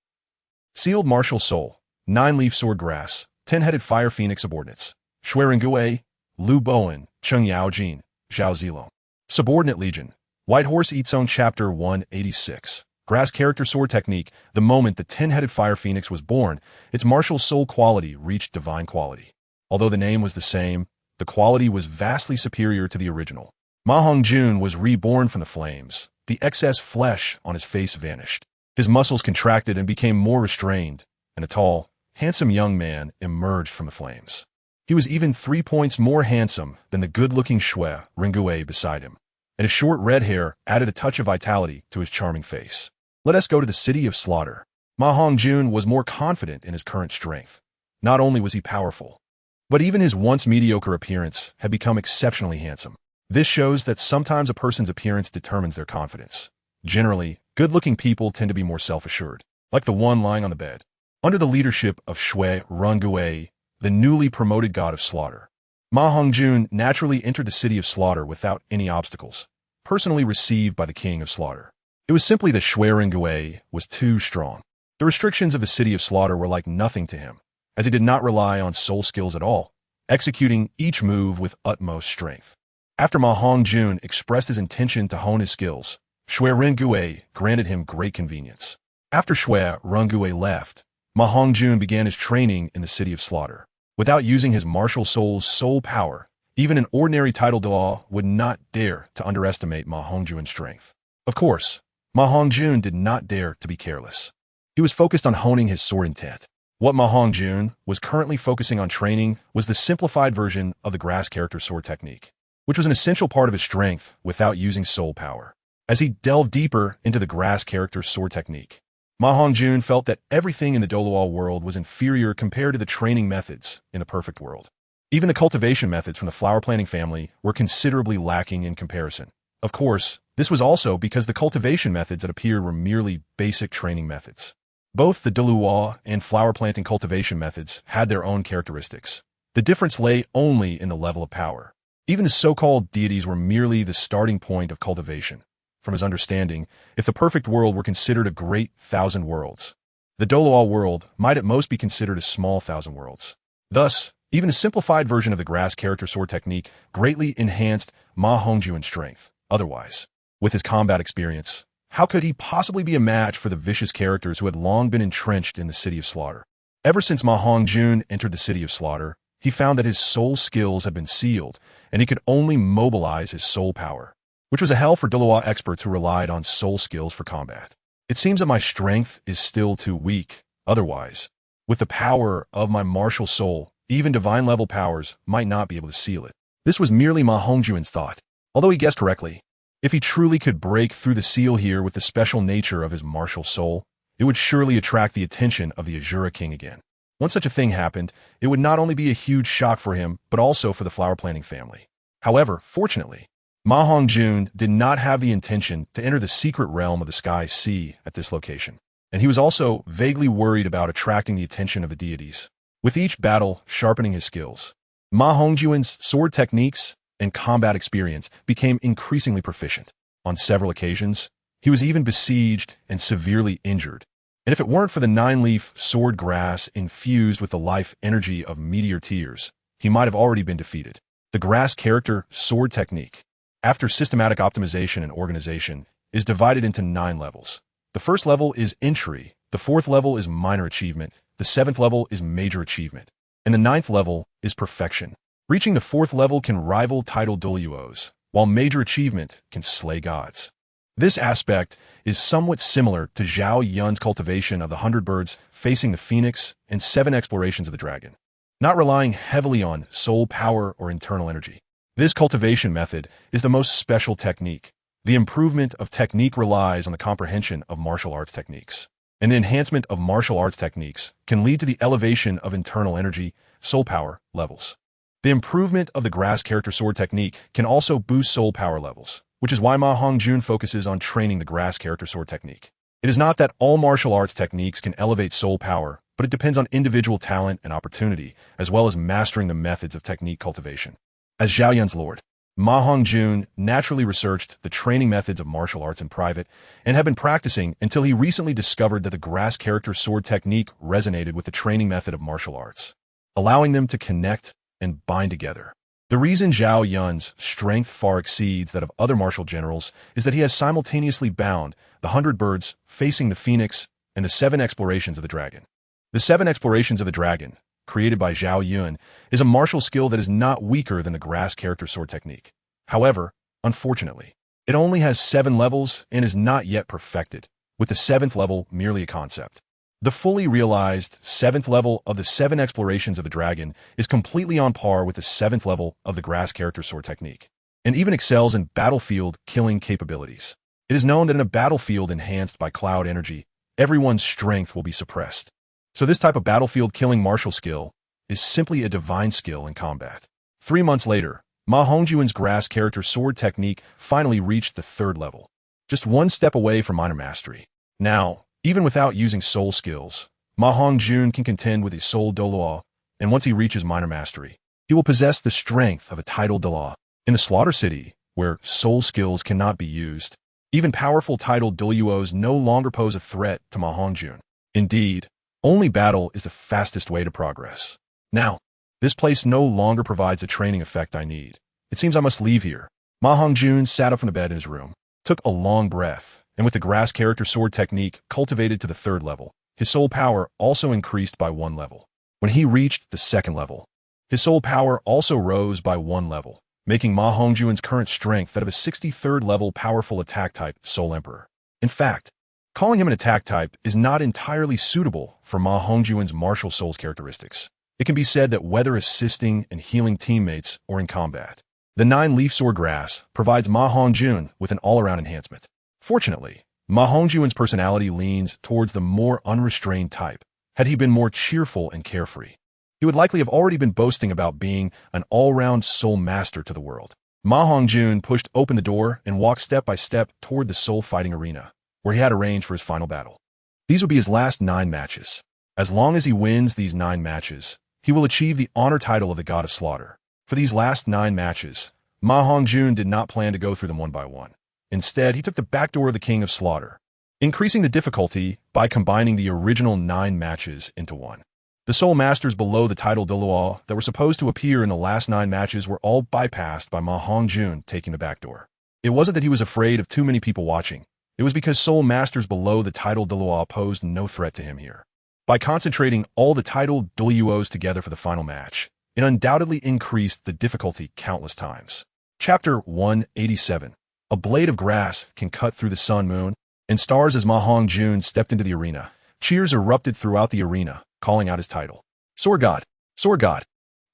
Sealed martial soul, 9-leaf sword grass, 10-headed fire phoenix subordinates, Shuerengue, Lu Bowen, Cheng Yaojin, Zhao Zilong. Subordinate legion, White Horse Eats Own Chapter 186. Grass Character Sword Technique. The moment the 10-headed fire phoenix was born, its martial soul quality reached divine quality. Although the name was the same, the quality was vastly superior to the original. MaHongjun was reborn from the flames. The excess flesh on his face vanished. His muscles contracted and became more restrained, and a tall, handsome young man emerged from the flames. He was even 3 points more handsome than the good-looking Shui Ringue beside him, and his short red hair added a touch of vitality to his charming face. Let us go to the city of slaughter. MaHongjun was more confident in his current strength. Not only was he powerful, but even his once mediocre appearance had become exceptionally handsome. This shows that sometimes a person's appearance determines their confidence. Generally, good-looking people tend to be more self-assured, like the one lying on the bed. Under the leadership of Shui Ringue, the newly promoted god of slaughter, MaHongjun naturally entered the city of slaughter without any obstacles, personally received by the king of slaughter. It was simply that Shui Ringue was too strong. The restrictions of the city of slaughter were like nothing to him, as he did not rely on soul skills at all, executing each move with utmost strength. After MaHongjun expressed his intention to hone his skills, Shui Ringue granted him great convenience. After Shui Ringue left, MaHongjun began his training in the city of slaughter. Without using his martial soul's soul power, even an ordinary title Dalu would not dare to underestimate MaHongjun's strength. Of course, MaHongjun did not dare to be careless. He was focused on honing his sword intent. What MaHongjun was currently focusing on training was the simplified version of the grass character sword technique, which was an essential part of his strength without using soul power. As he delved deeper into the grass character sword technique, MaHongjun felt that everything in the Douluo world was inferior compared to the training methods in the perfect world. Even the cultivation methods from the flower planting family were considerably lacking in comparison. Of course, this was also because the cultivation methods that appeared were merely basic training methods. Both the Douluo and flower planting cultivation methods had their own characteristics. The difference lay only in the level of power. Even the so-called deities were merely the starting point of cultivation. From his understanding, if the perfect world were considered a great 1,000 worlds, the Douluo world might at most be considered a small 1,000 worlds. Thus, even a simplified version of the grass character sword technique greatly enhanced MaHongjun's strength. Otherwise, with his combat experience, how could he possibly be a match for the vicious characters who had long been entrenched in the city of slaughter? Ever since MaHongjun entered the city of slaughter, he found that his soul skills had been sealed, and he could only mobilize his soul power, which was a hell for Douluo experts who relied on soul skills for combat. It seems that my strength is still too weak. Otherwise, with the power of my martial soul, even divine-level powers might not be able to seal it. This was merely MaHongjun's thought. Although he guessed correctly, if he truly could break through the seal here with the special nature of his martial soul, it would surely attract the attention of the Azura King again. Once such a thing happened, it would not only be a huge shock for him, but also for the flower planting family. However, fortunately, MaHongjun did not have the intention to enter the secret realm of the Sky Sea at this location, and he was also vaguely worried about attracting the attention of the deities. With each battle sharpening his skills, MaHongjun's sword techniques and combat experience became increasingly proficient. On several occasions, he was even besieged and severely injured, and if it weren't for the 9-leaf sword grass infused with the life energy of meteor tears, he might have already been defeated. The grass character sword technique, after systematic optimization and organization, is divided into 9 levels. The first level is entry, the 4th level is minor achievement, the 7th level is major achievement, and the 9th level is perfection. Reaching the 4th level can rival title Douluo's, while major achievement can slay gods. This aspect is somewhat similar to Zhao Yun's cultivation of the 100 birds facing the phoenix and 7 explorations of the dragon, not relying heavily on soul power or internal energy. This cultivation method is the most special technique. The improvement of technique relies on the comprehension of martial arts techniques, and the enhancement of martial arts techniques can lead to the elevation of internal energy, soul power levels. The improvement of the grass character sword technique can also boost soul power levels, which is why MaHongjun focuses on training the grass character sword technique. It is not that all martial arts techniques can elevate soul power, but it depends on individual talent and opportunity, as well as mastering the methods of technique cultivation. As Zhao Yun's lord, MaHongjun naturally researched the training methods of martial arts in private and had been practicing until he recently discovered that the grass character sword technique resonated with the training method of martial arts, allowing them to connect and bind together. The reason Zhao Yun's strength far exceeds that of other martial generals is that he has simultaneously bound the 100 birds facing the phoenix and the 7 explorations of the dragon. The 7 explorations of the dragon, created by Zhao Yun, is a martial skill that is not weaker than the grass character sword technique. However, unfortunately, it only has 7 levels and is not yet perfected, with the 7th level merely a concept. The fully realized 7th level of the 7 explorations of the dragon is completely on par with the 7th level of the grass character sword technique, and even excels in battlefield killing capabilities. It is known that in a battlefield enhanced by cloud energy, everyone's strength will be suppressed. So this type of battlefield killing martial skill is simply a divine skill in combat. 3 months later, MaHongjun's grass character sword technique finally reached the 3rd level, just 1 step away from minor mastery. Now, even without using soul skills, MaHongjun can contend with his soul Douluo, and once he reaches minor mastery, he will possess the strength of a titled Dalu. In the Slaughter City, where soul skills cannot be used, even powerful titled Daluos no longer pose a threat to MaHongjun. Indeed, only battle is the fastest way to progress. Now, this place no longer provides the training effect I need. It seems I must leave here. MaHongjun sat up from the bed in his room, took a long breath, and with the grass character sword technique cultivated to the 3rd level, his soul power also increased by 1 level. When he reached the 2nd level, his soul power also rose by 1 level, making MaHongjun's current strength that of a 63rd level powerful attack type Soul Emperor. In fact, calling him an attack type is not entirely suitable for MaHongjun's martial souls characteristics. It can be said that whether assisting and healing teammates or in combat, the 9-leaf sword grass provides MaHongjun with an all-around enhancement. Fortunately, MaHongjun's personality leans towards the more unrestrained type. Had he been more cheerful and carefree, he would likely have already been boasting about being an all-round soul master to the world. MaHongjun pushed open the door and walked step by step toward the soul fighting arena, where he had arranged for his final battle. These would be his last 9 matches. As long as he wins these 9 matches, he will achieve the honor title of the God of Slaughter. For these last 9 matches, MaHongjun did not plan to go through them one by one. Instead, he took the back door of the King of Slaughter, increasing the difficulty by combining the original 9 matches into one. The soul masters below the title Douluo that were supposed to appear in the last 9 matches were all bypassed by MaHongjun taking the back door. It wasn't that he was afraid of too many people watching. It was because soul masters below the title Douluo posed no threat to him here. By concentrating all the titled Douluos together for the final match, it undoubtedly increased the difficulty countless times. Chapter 187. A blade of grass can cut through the sun, moon, and stars. As MaHongjun stepped into the arena, cheers erupted throughout the arena, calling out his title. Sword God! Sword God!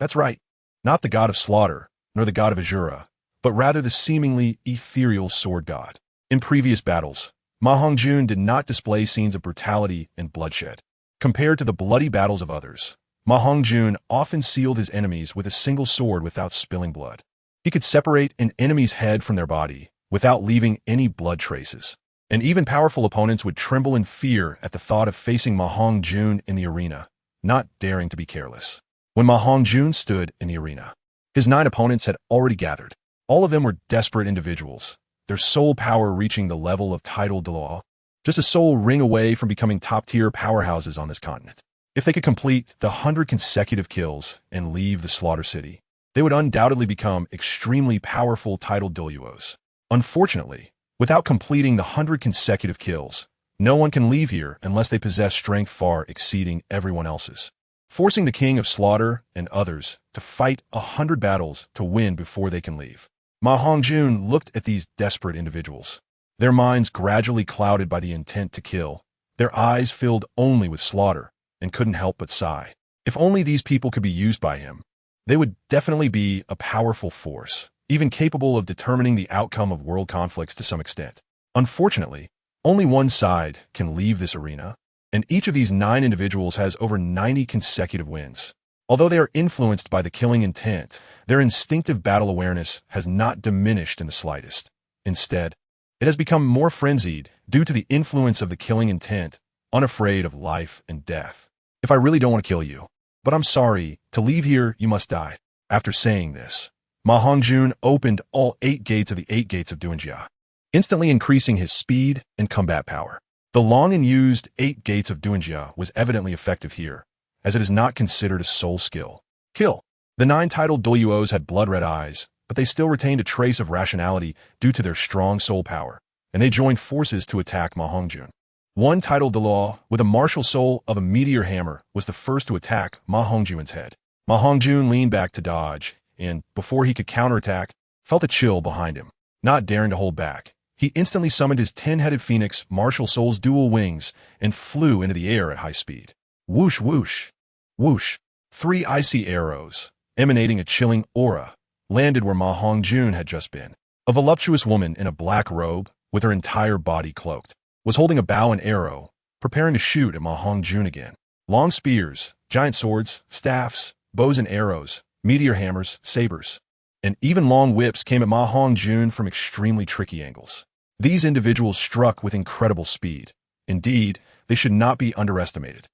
That's right, not the God of Slaughter, nor the God of Azura, but rather the seemingly ethereal Sword God. In previous battles, MaHongjun did not display scenes of brutality and bloodshed. Compared to the bloody battles of others, MaHongjun often sealed his enemies with a single sword without spilling blood. He could separate an enemy's head from their body without leaving any blood traces, and even powerful opponents would tremble in fear at the thought of facing MaHongjun in the arena, not daring to be careless. When MaHongjun stood in the arena, his 9 opponents had already gathered. All of them were desperate individuals, their soul power reaching the level of titled Dalu, just a soul ring away from becoming top-tier powerhouses on this continent. If they could complete the 100 consecutive kills and leave the Slaughter City, they would undoubtedly become extremely powerful titled Douluos. Unfortunately, without completing the 100 consecutive kills, no one can leave here unless they possess strength far exceeding everyone else's, forcing the King of Slaughter and others to fight 100 battles to win before they can leave. MaHongjun looked at these desperate individuals, their minds gradually clouded by the intent to kill, their eyes filled only with slaughter, and couldn't help but sigh. If only these people could be used by him, they would definitely be a powerful force, even capable of determining the outcome of world conflicts to some extent. Unfortunately, only one side can leave this arena, and each of these 9 individuals has over 90 consecutive wins. Although they are influenced by the killing intent, their instinctive battle awareness has not diminished in the slightest. Instead, it has become more frenzied due to the influence of the killing intent, unafraid of life and death. If I really don't want to kill you, but I'm sorry, to leave here you must die. After saying this, MaHongjun opened all 8 gates of the 8 gates of Duanjia, instantly increasing his speed and combat power. The long and used 8 gates of Duanjia was evidently effective here, as it is not considered a soul skill. Kill. The 9 titled Douluos had blood-red eyes, but they still retained a trace of rationality due to their strong soul power, and they joined forces to attack MaHongjun. One titled Dalu, with a martial soul of a meteor hammer, was the first to attack MaHongjun's head. MaHongjun leaned back to dodge, and, before he could counterattack, felt a chill behind him. Not daring to hold back, he instantly summoned his 10-headed phoenix martial soul's dual wings and flew into the air at high speed. Whoosh, whoosh, whoosh. 3 icy arrows, emanating a chilling aura, landed where MaHongjun had just been. A voluptuous woman in a black robe, with her entire body cloaked, was holding a bow and arrow, preparing to shoot at MaHongjun again. Long spears, giant swords, staffs, bows and arrows, meteor hammers, sabers, and even long whips came at MaHongjun from extremely tricky angles. These individuals struck with incredible speed. Indeed, they should not be underestimated.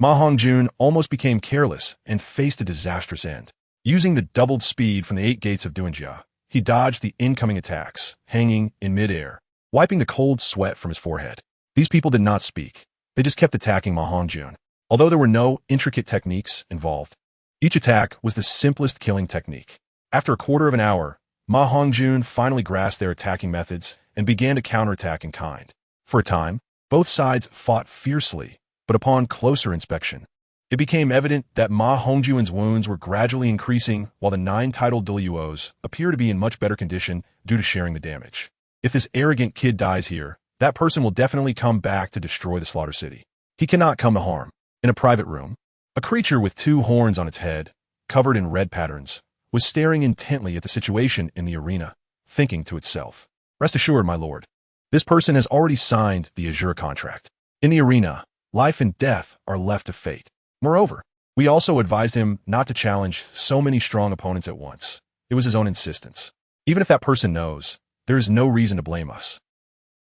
MaHongjun almost became careless and faced a disastrous end. Using the doubled speed from the 8 gates of Doonjia, he dodged the incoming attacks, hanging in midair, wiping the cold sweat from his forehead. These people did not speak. They just kept attacking MaHongjun, although there were no intricate techniques involved. Each attack was the simplest killing technique. After a quarter of an hour, MaHongjun finally grasped their attacking methods and began to counterattack in kind. For a time, both sides fought fiercely, but upon closer inspection, it became evident that MaHongjun's wounds were gradually increasing while the 9 titled Douluos appear to be in much better condition due to sharing the damage. If this arrogant kid dies here, that person will definitely come back to destroy the Slaughter City. He cannot come to harm. In a private room, a creature with 2 horns on its head, covered in red patterns, was staring intently at the situation in the arena, thinking to itself, "Rest assured, my lord, this person has already signed the Azure contract. In the arena, life and death are left to fate. Moreover, we also advised him not to challenge so many strong opponents at once. It was his own insistence. Even if that person knows, there is no reason to blame us."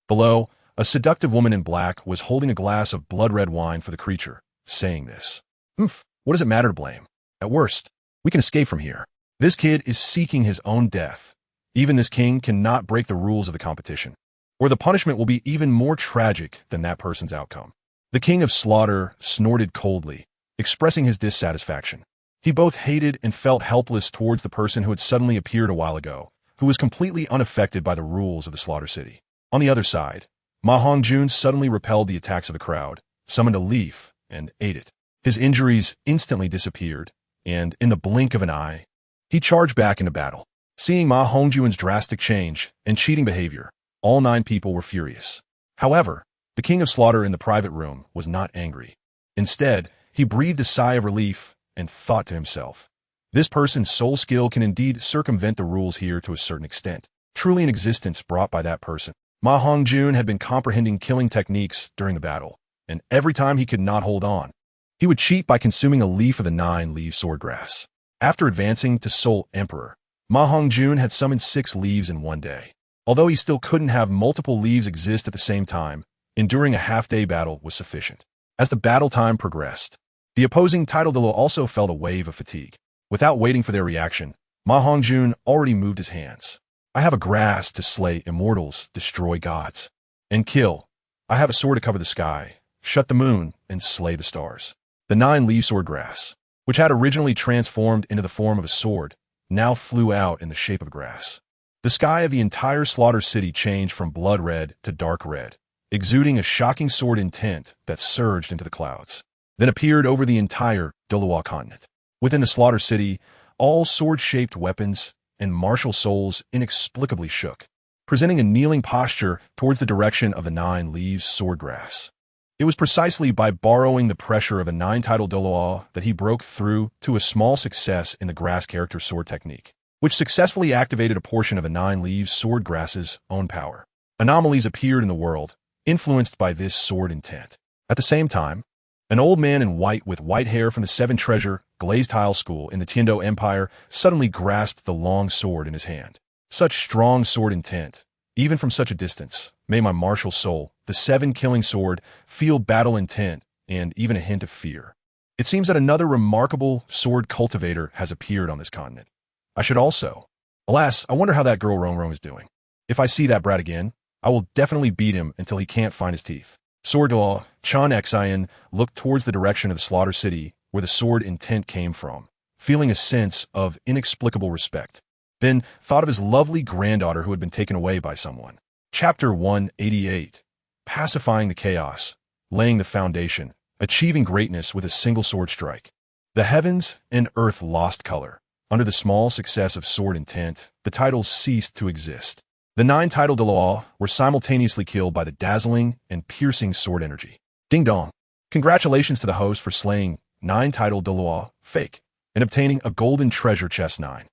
Below, a seductive woman in black was holding a glass of blood-red wine for the creature, saying this. What does it matter to blame? At worst, we can escape from here. This kid is seeking his own death. Even this king cannot break the rules of the competition, or the punishment will be even more tragic than that person's outcome. The king of slaughter snorted coldly, expressing his dissatisfaction. He both hated and felt helpless towards the person who had suddenly appeared a while ago, who was completely unaffected by the rules of the Slaughter City. On the other side, MaHongjun suddenly repelled the attacks of the crowd, summoned a leaf, and ate it. His injuries instantly disappeared, and in the blink of an eye, he charged back into battle. Seeing MaHongjun's drastic change and cheating behavior, all 9 people were furious. However, the king of slaughter in the private room was not angry. Instead, he breathed a sigh of relief and thought to himself, "This person's soul skill can indeed circumvent the rules here to a certain extent, truly an existence brought by that person." MaHongjun had been comprehending killing techniques during the battle, and every time he could not hold on, he would cheat by consuming a leaf of the 9-leaf swordgrass. After advancing to Soul Emperor, MaHongjun had summoned 6 leaves in one day. Although he still couldn't have multiple leaves exist at the same time, enduring a half-day battle was sufficient. As the battle time progressed, the opposing title Dalu also felt a wave of fatigue. Without waiting for their reaction, MaHongjun already moved his hands. "I have a grass to slay immortals, destroy gods, and kill. I have a sword to cover the sky, shut the moon, and slay the stars." The 9-leaf swordgrass, which had originally transformed into the form of a sword, now flew out in the shape of grass. The sky of the entire Slaughter City changed from blood red to dark red, exuding a shocking sword intent that surged into the clouds, then appeared over the entire Douluo continent. Within the Slaughter City, all sword-shaped weapons and martial souls inexplicably shook, presenting a kneeling posture towards the direction of the 9 leaves swordgrass. It was precisely by borrowing the pressure of a 9-titled Douluo that he broke through to a small success in the grass character sword technique, which successfully activated a portion of a 9-leaves swordgrass's own power. Anomalies appeared in the world, influenced by this sword intent. At the same time, an old man in white with white hair from the 7 Treasure Glazed Tile School in the Tiando Empire suddenly grasped the long sword in his hand. Such strong sword intent, even from such a distance, made my martial soul, the 7 killing sword, feel battle intent and even a hint of fear. It seems that another remarkable sword cultivator has appeared on this continent. I should also. Alas, I wonder how that girl Rong Rong is doing. If I see that brat again, I will definitely beat him until he can't find his teeth. Sword Law, Chan Xian looked towards the direction of the Slaughter City where the sword intent came from, feeling a sense of inexplicable respect. Then thought of his lovely granddaughter who had been taken away by someone. Chapter 188. Pacifying the chaos, laying the foundation, achieving greatness with a single sword strike. The heavens and earth lost color. Under the small success of sword intent, the titles ceased to exist. The 9 titled Dalu were simultaneously killed by the dazzling and piercing sword energy. Ding dong. Congratulations to the host for slaying 9 titled Dalu, fake, and obtaining a golden treasure chest 9.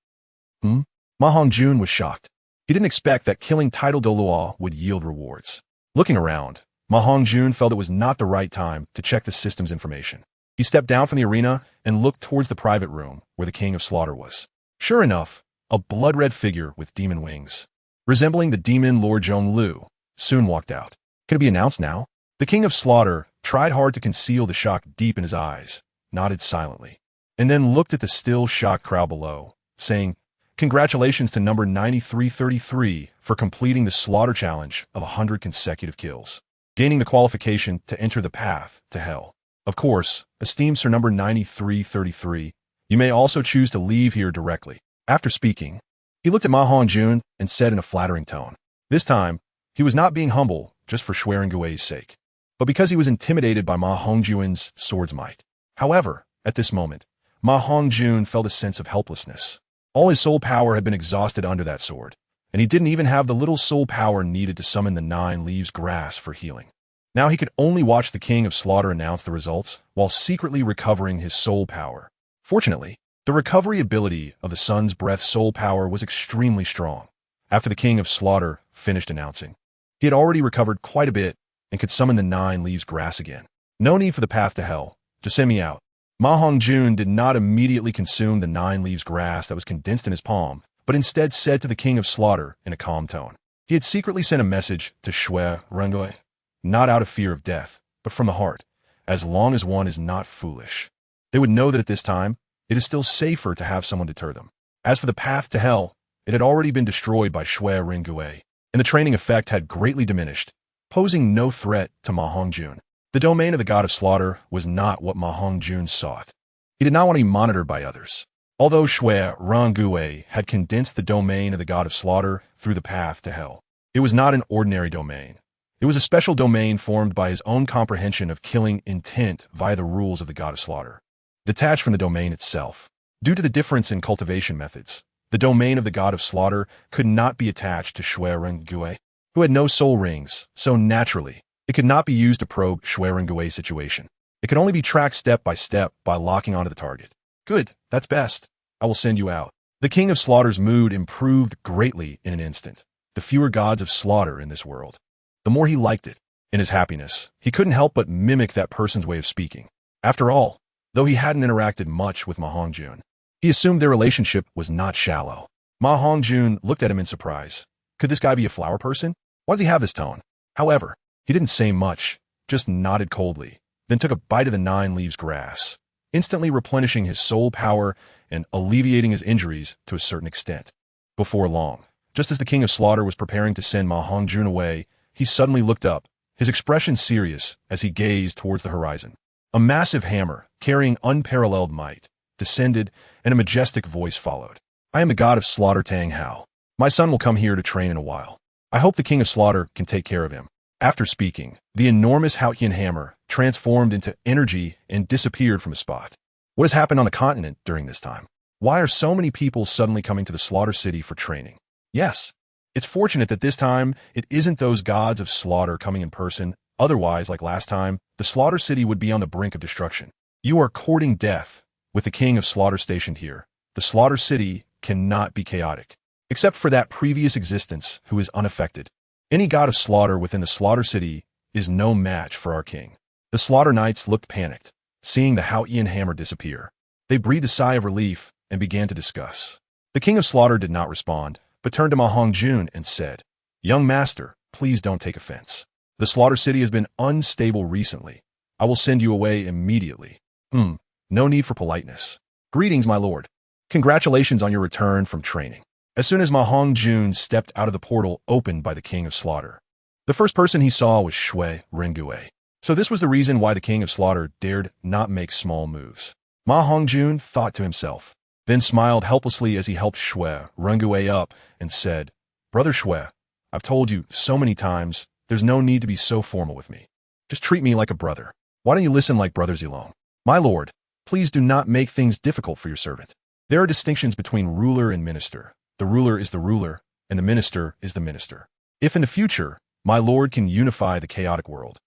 MaHongjun was shocked. He didn't expect that killing titled Dalu would yield rewards. Looking around, MaHongjun felt it was not the right time to check the system's information. He stepped down from the arena and looked towards the private room where the King of Slaughter was. Sure enough, a blood-red figure with demon wings, resembling the demon Lord Zhonglu, soon walked out. Could it be announced now? The King of Slaughter tried hard to conceal the shock deep in his eyes, nodded silently, and then looked at the still shocked crowd below, saying, "Congratulations to number 9333 for completing the slaughter challenge of 100 consecutive kills, gaining the qualification to enter the path to hell. Of course, esteemed Sir number 9333, you may also choose to leave here directly." After speaking, he looked at MaHongjun and said in a flattering tone. This time, he was not being humble just for Xuerengui's sake, but because he was intimidated by MaHongjun's sword's might. However, at this moment, MaHongjun felt a sense of helplessness. All his soul power had been exhausted under that sword, and he didn't even have the little soul power needed to summon the 9 leaves grass for healing. Now he could only watch the King of Slaughter announce the results while secretly recovering his soul power. Fortunately, the recovery ability of the Sun's Breath soul power was extremely strong. After the King of Slaughter finished announcing, he had already recovered quite a bit and could summon the 9 leaves grass again. No need for the path to hell. Just send me out. MaHongjun did not immediately consume the 9 leaves grass that was condensed in his palm, but instead said to the King of Slaughter in a calm tone. He had secretly sent a message to Xuerengue, not out of fear of death, but from the heart. As long as one is not foolish, they would know that at this time, it is still safer to have someone deter them. As for the path to hell, it had already been destroyed by Xuerengue, and the training effect had greatly diminished, posing no threat to MaHongjun. The domain of the god of slaughter was not what MaHongjun sought. He did not want to be monitored by others. Although Xuerengue had condensed the domain of the god of slaughter through the path to hell, it was not an ordinary domain. It was a special domain formed by his own comprehension of killing intent via the rules of the god of slaughter, detached from the domain itself. Due to the difference in cultivation methods, the domain of the god of slaughter could not be attached to Xuerengue, who had no soul rings, so naturally, it could not be used to probe Xuerengue's situation. It could only be tracked step by locking onto the target. Good, that's best. I will send you out. The King of Slaughter's mood improved greatly in an instant. The fewer gods of slaughter in this world, the more he liked it. In his happiness, he couldn't help but mimic that person's way of speaking. After all, though he hadn't interacted much with MaHongjun, he assumed their relationship was not shallow. MaHongjun looked at him in surprise. Could this guy be a flower person? Why does he have this tone? However, he didn't say much, just nodded coldly, then took a bite of the 9 leaves grass, instantly replenishing his soul power and alleviating his injuries to a certain extent. Before long, just as the King of Slaughter was preparing to send MaHongjun away, he suddenly looked up, his expression serious as he gazed towards the horizon. A massive hammer, carrying unparalleled might, descended, and a majestic voice followed. "I am the god of slaughter Tang Hao. My son will come here to train in a while. I hope the King of Slaughter can take care of him." After speaking, the enormous Hongjun hammer transformed into energy and disappeared from a spot. What has happened on the continent during this time? Why are so many people suddenly coming to the Slaughter City for training? Yes, it's fortunate that this time it isn't those gods of slaughter coming in person. Otherwise, like last time, the Slaughter City would be on the brink of destruction. You are courting death. With the King of Slaughter stationed here, the Slaughter City cannot be chaotic, except for that previous existence who is unaffected. Any god of slaughter within the Slaughter City is no match for our king. The Slaughter Knights looked panicked, seeing the Hongjun hammer disappear. They breathed a sigh of relief and began to discuss. The King of Slaughter did not respond, but turned to MaHongjun and said, "Young master, please don't take offense. The Slaughter City has been unstable recently. I will send you away immediately." No need for politeness. "Greetings, my lord. Congratulations on your return from training." As soon as MaHongjun stepped out of the portal opened by the King of Slaughter, the first person he saw was Xuerengue. So this was the reason why the King of Slaughter dared not make small moves. MaHongjun thought to himself, then smiled helplessly as he helped Shui Rengui up and said, "Brother Shui, I've told you so many times, there's no need to be so formal with me. Just treat me like a brother. Why don't you listen like Brother Zilong? My lord, please do not make things difficult for your servant. There are distinctions between ruler and minister. The ruler is the ruler, and the minister is the minister. If in the future, my lord can unify the chaotic world,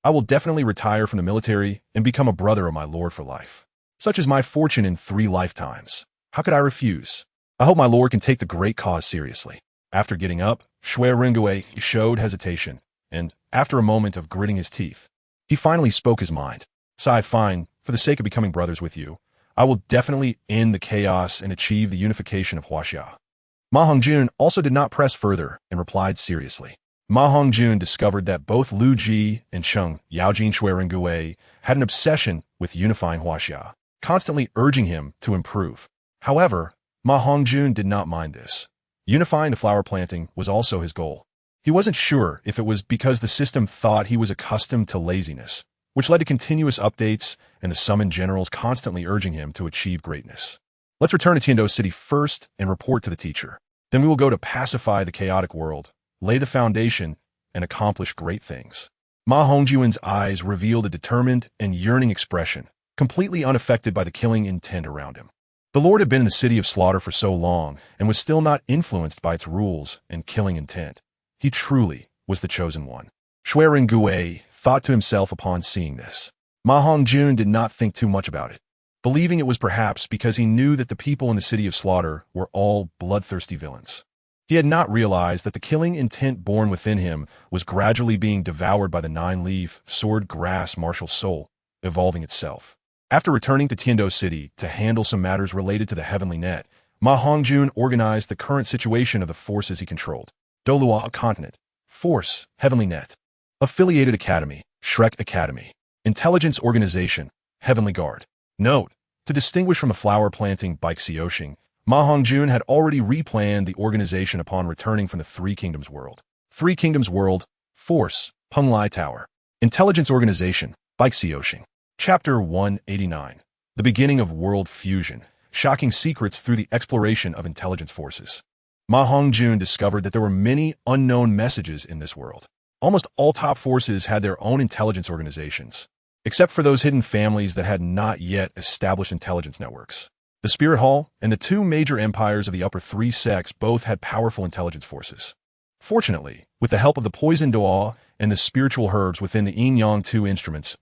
I will definitely retire from the military and become a brother of my lord for life. Such is my fortune in 3 lifetimes. How could I refuse? I hope my lord can take the great cause seriously." After getting up, Shui Rengui showed hesitation, and, after a moment of gritting his teeth, he finally spoke his mind. "Sai, fine, for the sake of becoming brothers with you, I will definitely end the chaos and achieve the unification of Huaxia." MaHongjun also did not press further and replied seriously. MaHongjun discovered that both Lu Ji and Sheng Yaojin Shui Rengui had an obsession with unifying Huaxia, constantly urging him to improve. However, MaHongjun did not mind this. Unifying the flower planting was also his goal. He wasn't sure if it was because the system thought he was accustomed to laziness, which led to continuous updates and the summoned generals constantly urging him to achieve greatness. "Let's return to Tiando City first and report to the teacher. Then we will go to pacify the chaotic world, lay the foundation, and accomplish great things." MaHongjun's eyes revealed a determined and yearning expression, completely unaffected by the killing intent around him. The Lord had been in the city of slaughter for so long and was still not influenced by its rules and killing intent. He truly was the chosen one. Shui Rengui thought to himself upon seeing this. MaHongjun did not think too much about it, believing it was perhaps because he knew that the people in the city of slaughter were all bloodthirsty villains. He had not realized that the killing intent born within him was gradually being devoured by the 9-leaf, sword-grass martial soul, evolving itself. After returning to Tiando City to handle some matters related to the Heavenly Net, MaHongjun organized the current situation of the forces he controlled. Douluo Continent. Force, Heavenly Net. Affiliated Academy, Shrek Academy. Intelligence Organization, Heavenly Guard. Note: to distinguish from a flower planting Baixioxing, MaHongjun had already replanned the organization upon returning from the Three Kingdoms world. Three Kingdoms world, Force, Penglai Tower. Intelligence Organization, Baixioxing. Chapter 189. The Beginning of World Fusion, Shocking Secrets Through the Exploration of Intelligence Forces. MaHongjun discovered that there were many unknown messages in this world. Almost all top forces had their own intelligence organizations, except for those hidden families that had not yet established intelligence networks. The Spirit Hall and the 2 major empires of the upper 3 sects both had powerful intelligence forces. Fortunately, with the help of the poison Doa and the spiritual herbs within the Yin-Yang 2 instruments,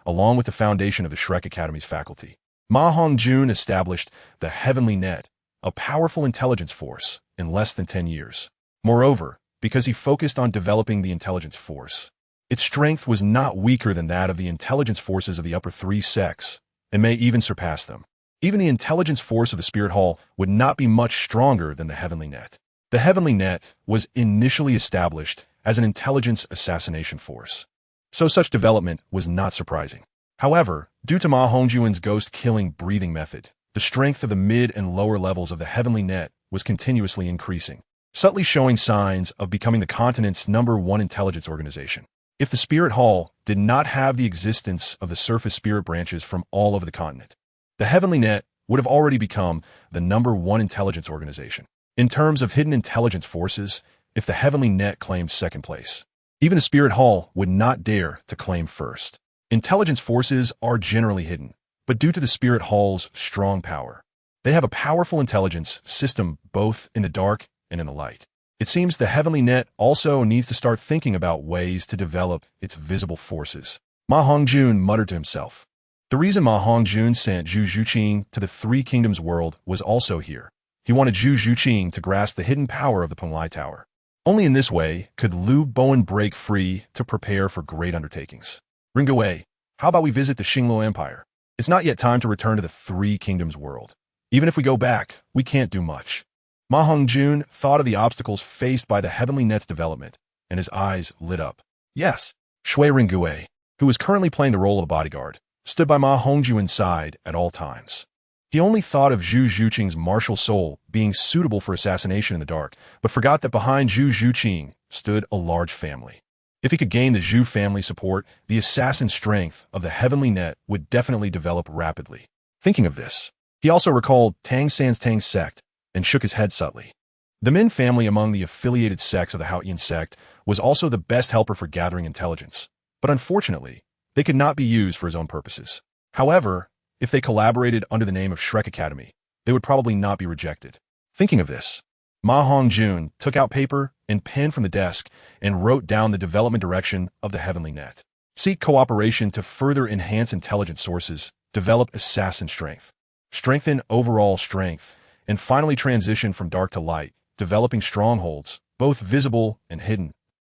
along with the foundation of the Shrek Academy's faculty, MaHongjun established the Heavenly Net, a powerful intelligence force, in less than 10 years. Moreover, because he focused on developing the intelligence force, its strength was not weaker than that of the intelligence forces of the upper 3 sects, and may even surpass them. Even the intelligence force of the Spirit Hall would not be much stronger than the Heavenly Net. The Heavenly Net was initially established as an intelligence assassination force, so such development was not surprising. However, due to MaHongjun's ghost-killing breathing method, the strength of the mid and lower levels of the Heavenly Net was continuously increasing, subtly showing signs of becoming the continent's #1 intelligence organization. If the Spirit Hall did not have the existence of the surface spirit branches from all over the continent, the Heavenly Net would have already become the #1 intelligence organization. In terms of hidden intelligence forces, if the Heavenly Net claimed second place, even the Spirit Hall would not dare to claim first. Intelligence forces are generally hidden, but due to the Spirit Hall's strong power, they have a powerful intelligence system both in the dark and in the light. It seems the Heavenly Net also needs to start thinking about ways to develop its visible forces. MaHongjun muttered to himself. The reason MaHongjun sent Zhu Zhuqing to the Three Kingdoms world was also here. He wanted Zhu Zhuqing to grasp the hidden power of the Penglai Tower. Only in this way could Liu Bowen break free to prepare for great undertakings. Rengui, how about we visit the Xingluo Empire? It's not yet time to return to the Three Kingdoms world. Even if we go back, we can't do much. MaHongjun thought of the obstacles faced by the Heavenly Net's development, and his eyes lit up. Yes, Shui Rengui, who was currently playing the role of a bodyguard, stood by MaHongjun's side at all times. He only thought of Zhu Zhuqing's martial soul being suitable for assassination in the dark, but forgot that behind Zhu Zhuqing stood a large family. If he could gain the Zhu family support, the assassin strength of the Heavenly Net would definitely develop rapidly. Thinking of this, He also recalled Tang San's Tang sect and shook his head subtly. The Min family among the affiliated sects of the Haotian sect was also the best helper for gathering intelligence, but unfortunately, they could not be used for his own purposes. However, if they collaborated under the name of Shrek Academy, they would probably not be rejected. Thinking of this, MaHongjun took out paper and pen from the desk and wrote down the development direction of the Heavenly Net. Seek cooperation to further enhance intelligence sources, develop assassin strength, strengthen overall strength, and finally transition from dark to light, developing strongholds, both visible and hidden.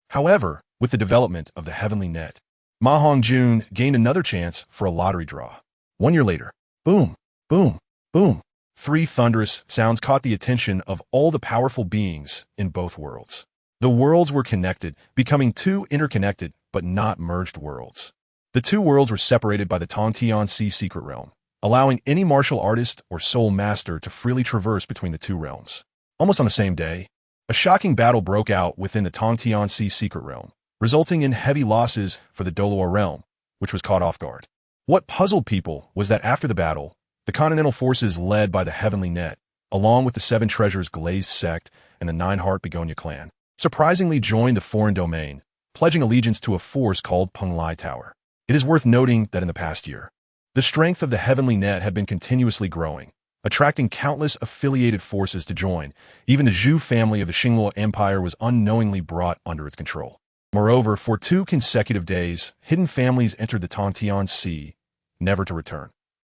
However, with the development of the Heavenly Net, MaHongjun gained another chance for a lottery draw. 1 year later, boom, boom, boom. 3 thunderous sounds caught the attention of all the powerful beings in both worlds. The worlds were connected, becoming 2 interconnected but not merged worlds. The 2 worlds were separated by the Tang San secret realm, allowing any martial artist or soul master to freely traverse between the 2 realms. Almost on the same day, a shocking battle broke out within the Tang San secret realm, resulting in heavy losses for the Douluo realm, which was caught off guard. What puzzled people was that after the battle, the Continental forces led by the Heavenly Net, along with the 7 Treasures Glazed sect and the 9-Heart Begonia clan, surprisingly joined the foreign domain, pledging allegiance to a force called Punglai Tower. It is worth noting that in the past year, the strength of the Heavenly Net had been continuously growing, attracting countless affiliated forces to join. Even the Zhou family of the Xingluo Empire was unknowingly brought under its control. Moreover, for 2 consecutive days, hidden families entered the Tangtian Sea, never to return.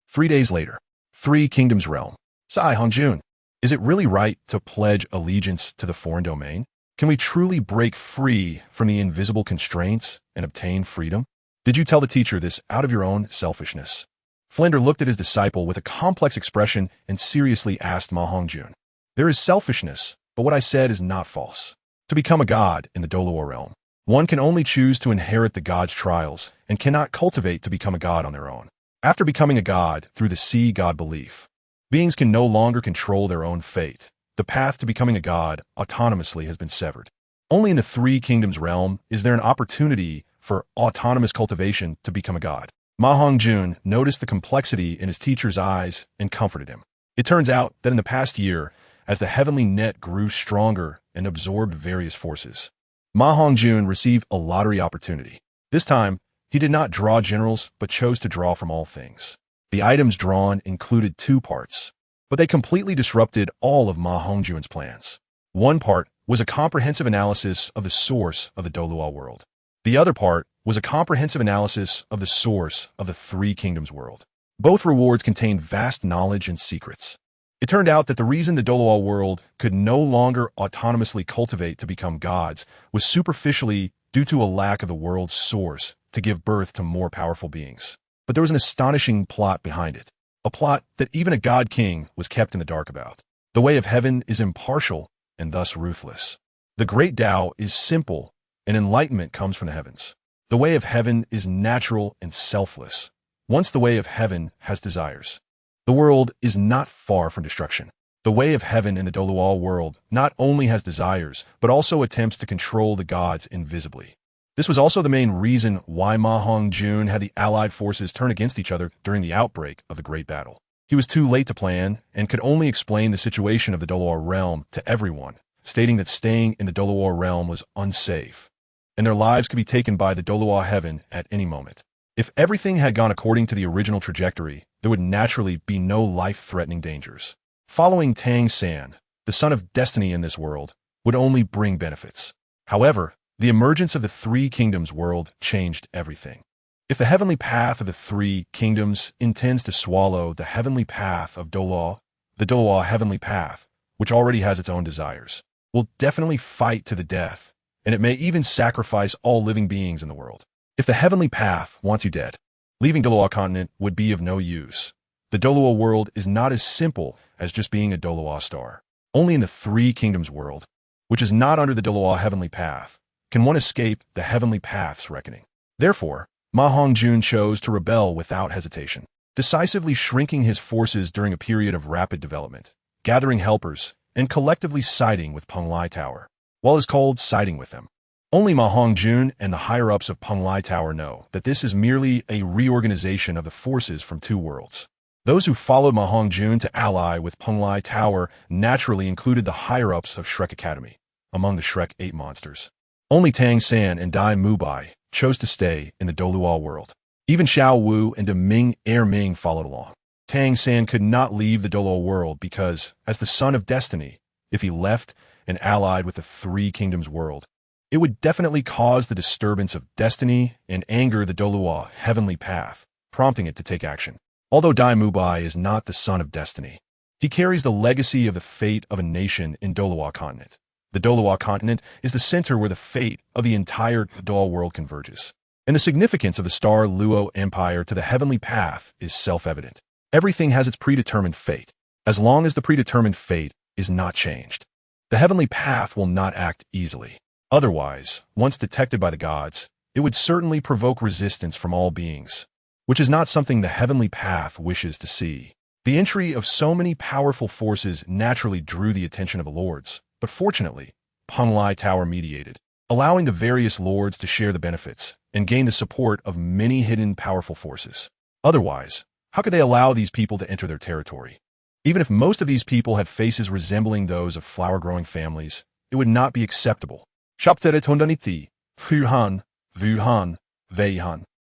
3 days later, 3 Kingdoms realm. Hongjun, is it really right to pledge allegiance to the foreign domain? Can we truly break free from the invisible constraints and obtain freedom? Did you tell the teacher this out of your own selfishness? Flinder looked at his disciple with a complex expression and seriously asked MaHongjun. There is selfishness, but what I said is not false. To become a god in the Douluo realm, one can only choose to inherit the god's trials and cannot cultivate to become a god on their own. After becoming a god through the sea god belief, beings can no longer control their own fate. The path to becoming a god autonomously has been severed. Only in the 3 Kingdoms realm is there an opportunity for autonomous cultivation to become a god. MaHongjun noticed the complexity in his teacher's eyes and comforted him. It turns out that in the past year, as the Heavenly Net grew stronger and absorbed various forces, MaHongjun received a lottery opportunity. This time, he did not draw generals, but chose to draw from all things. The items drawn included 2 parts, but they completely disrupted all of MaHongjun's plans. One part was a comprehensive analysis of the source of the Douluo world. The other part was a comprehensive analysis of the source of the 3 Kingdoms world. Both rewards contained vast knowledge and secrets. It turned out that the reason the Douluo world could no longer autonomously cultivate to become gods was superficially due to a lack of the world's source to give birth to more powerful beings. But there was an astonishing plot behind it, a plot that even a god king was kept in the dark about. The way of heaven is impartial and thus ruthless. The great Tao is simple, and enlightenment comes from the heavens. The way of heaven is natural and selfless. Once the way of heaven has desires, the world is not far from destruction. The way of heaven in the Douluo world not only has desires, but also attempts to control the gods invisibly. This was also the main reason why MaHongjun had the allied forces turn against each other during the outbreak of the Great Battle. He was too late to plan and could only explain the situation of the Douluo realm to everyone, stating that staying in the Douluo realm was unsafe, and their lives could be taken by the Douluo heaven at any moment. If everything had gone according to the original trajectory, there would naturally be no life-threatening dangers. Following Tang San, the son of destiny in this world, would only bring benefits. However, the emergence of the 3 Kingdoms world changed everything. If the heavenly path of the 3 Kingdoms intends to swallow the heavenly path of Douluo, the Douluo heavenly path, which already has its own desires, will definitely fight to the death, and it may even sacrifice all living beings in the world. If the heavenly path wants you dead, leaving Douluo continent would be of no use. The Douluo world is not as simple as just being a Douluo star. Only in the 3 Kingdoms world, which is not under the Douluo heavenly path, can one escape the heavenly path's reckoning. Therefore, MaHongjun chose to rebel without hesitation, decisively shrinking his forces during a period of rapid development, gathering helpers, and collectively siding with Punglai Tower. While is called siding with them, only MaHongjun and the higher-ups of Punglai Tower know that this is merely a reorganization of the forces from 2 worlds. Those who followed MaHongjun to ally with Penglai Tower naturally included the higher-ups of Shrek Academy, among the Shrek 8 monsters. Only Tang San and Dai Mubai chose to stay in the Douluo world. Even Xiao Wu and Ming Ming followed along. Tang San could not leave the Douluo world because, as the son of destiny, if he left and allied with the Three Kingdoms world, it would definitely cause the disturbance of destiny and anger the Douluo heavenly path, prompting it to take action. Although Dai Mubai is not the son of destiny, he carries the legacy of the fate of a nation in Douluo continent. The Douluo continent is the center where the fate of the entire Douluo world converges. And the significance of the Star Luo Empire to the heavenly path is self-evident. Everything has its predetermined fate, as long as the predetermined fate is not changed. The heavenly path will not act easily. Otherwise, once detected by the gods, it would certainly provoke resistance from all beings, which is not something the heavenly path wishes to see. The entry of so many powerful forces naturally drew the attention of the lords, but fortunately, Penglai Tower mediated, allowing the various lords to share the benefits and gain the support of many hidden powerful forces. Otherwise, how could they allow these people to enter their territory? Even if most of these people had faces resembling those of flower-growing families, it would not be acceptable.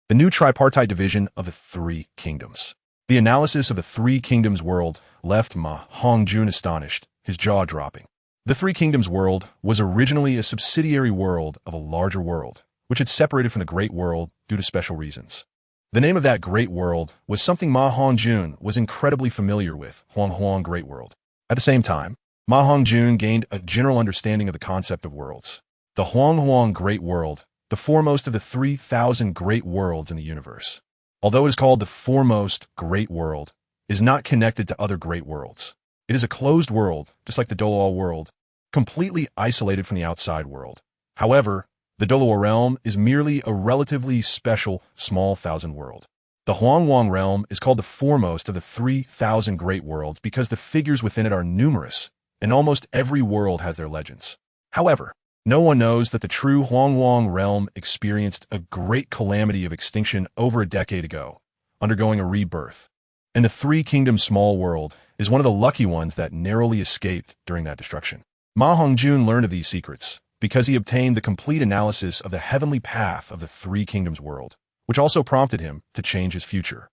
The new tripartite division of the Three Kingdoms. The analysis of the Three Kingdoms world left MaHongjun astonished, his jaw dropping. The Three Kingdoms world was originally a subsidiary world of a larger world, which had separated from the Great World due to special reasons. The name of that Great World was something MaHongjun was incredibly familiar with, Huang Great World. At the same time, MaHongjun gained a general understanding of the concept of worlds. The Huang Great World, the foremost of the 3,000 great worlds in the universe. Although it is called the foremost great world, is not connected to other great worlds. It is a closed world, just like the Douluo world, completely isolated from the outside world. However, the Douluo realm is merely a relatively special, small thousand world. The Huang realm is called the foremost of the 3,000 great worlds because the figures within it are numerous, and almost every world has their legends. However, no one knows that the true Huang realm experienced a great calamity of extinction over a decade ago, undergoing a rebirth. And the Three Kingdoms small world is one of the lucky ones that narrowly escaped during that destruction. MaHongjun learned of these secrets because he obtained the complete analysis of the heavenly path of the Three Kingdoms world, which also prompted him to change his future.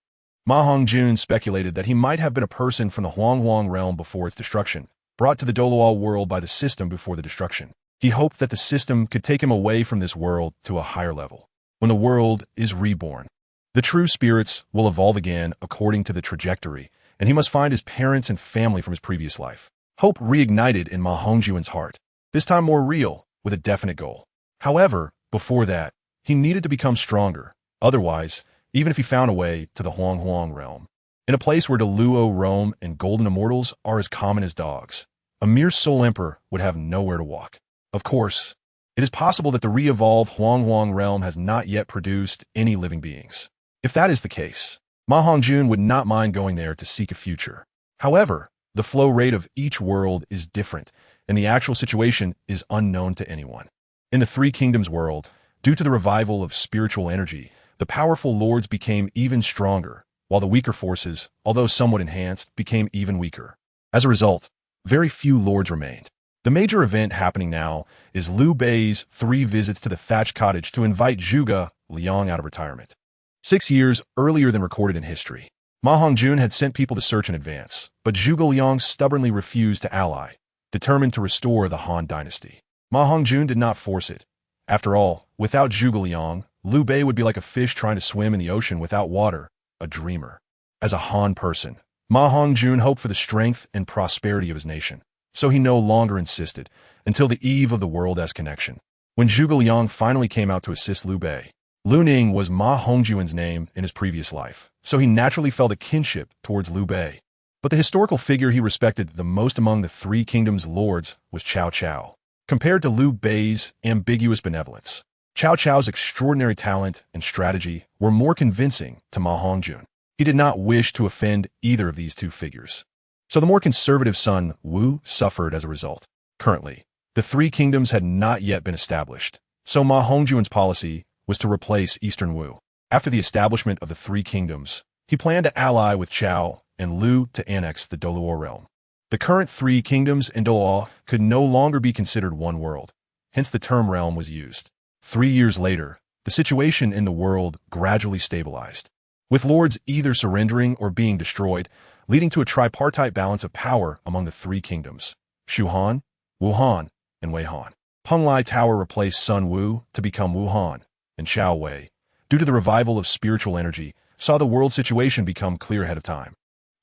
MaHongjun speculated that he might have been a person from the Huang realm before its destruction, brought to the Douluo world by the system before the destruction. He hoped that the system could take him away from this world to a higher level. When the world is reborn, the true spirits will evolve again according to the trajectory, and he must find his parents and family from his previous life. Hope reignited in MaHongjun's heart, this time more real, with a definite goal. However, before that, he needed to become stronger. Otherwise, even if he found a way to the Huang realm, in a place where Daluo roam and golden immortals are as common as dogs, a mere soul emperor would have nowhere to walk. Of course, it is possible that the re-evolved Huang realm has not yet produced any living beings. If that is the case, MaHongjun would not mind going there to seek a future. However, the flow rate of each world is different, and the actual situation is unknown to anyone. In the Three Kingdoms world, due to the revival of spiritual energy, the powerful lords became even stronger, while the weaker forces, although somewhat enhanced, became even weaker. As a result, very few lords remained. The major event happening now is Liu Bei's 3 visits to the thatched cottage to invite Zhuge Liang out of retirement. 6 years earlier than recorded in history, MaHongjun had sent people to search in advance, but Zhuge Liang stubbornly refused to ally, determined to restore the Han dynasty. MaHongjun did not force it. After all, without Zhuge Liang, Liu Bei would be like a fish trying to swim in the ocean without water, a dreamer. As a Han person, MaHongjun hoped for the strength and prosperity of his nation. So he no longer insisted, until the eve of the world as connection. When Zhuge Liang finally came out to assist Liu Bei, Liu Ning was MaHongjun's name in his previous life, so he naturally felt a kinship towards Liu Bei. But the historical figure he respected the most among the Three Kingdoms lords was Cao Cao. Compared to Liu Bei's ambiguous benevolence, Cao Cao's extraordinary talent and strategy were more convincing to MaHongjun. He did not wish to offend either of these two figures. So the more conservative son, Wu, suffered as a result. Currently, the Three Kingdoms had not yet been established, so MaHongjun's policy was to replace Eastern Wu. After the establishment of the Three Kingdoms, he planned to ally with Cao and Lu to annex the Douluo realm. The current three kingdoms in Douluo could no longer be considered one world, hence the term realm was used. 3 years later, the situation in the world gradually stabilized, with lords either surrendering or being destroyed, leading to a tripartite balance of power among the three kingdoms: Shuhan, Wuhan, and Weihan. Penglai Tower replaced Sun Wu to become Wuhan, and Xiao Wei, due to the revival of spiritual energy, saw the world situation become clear ahead of time.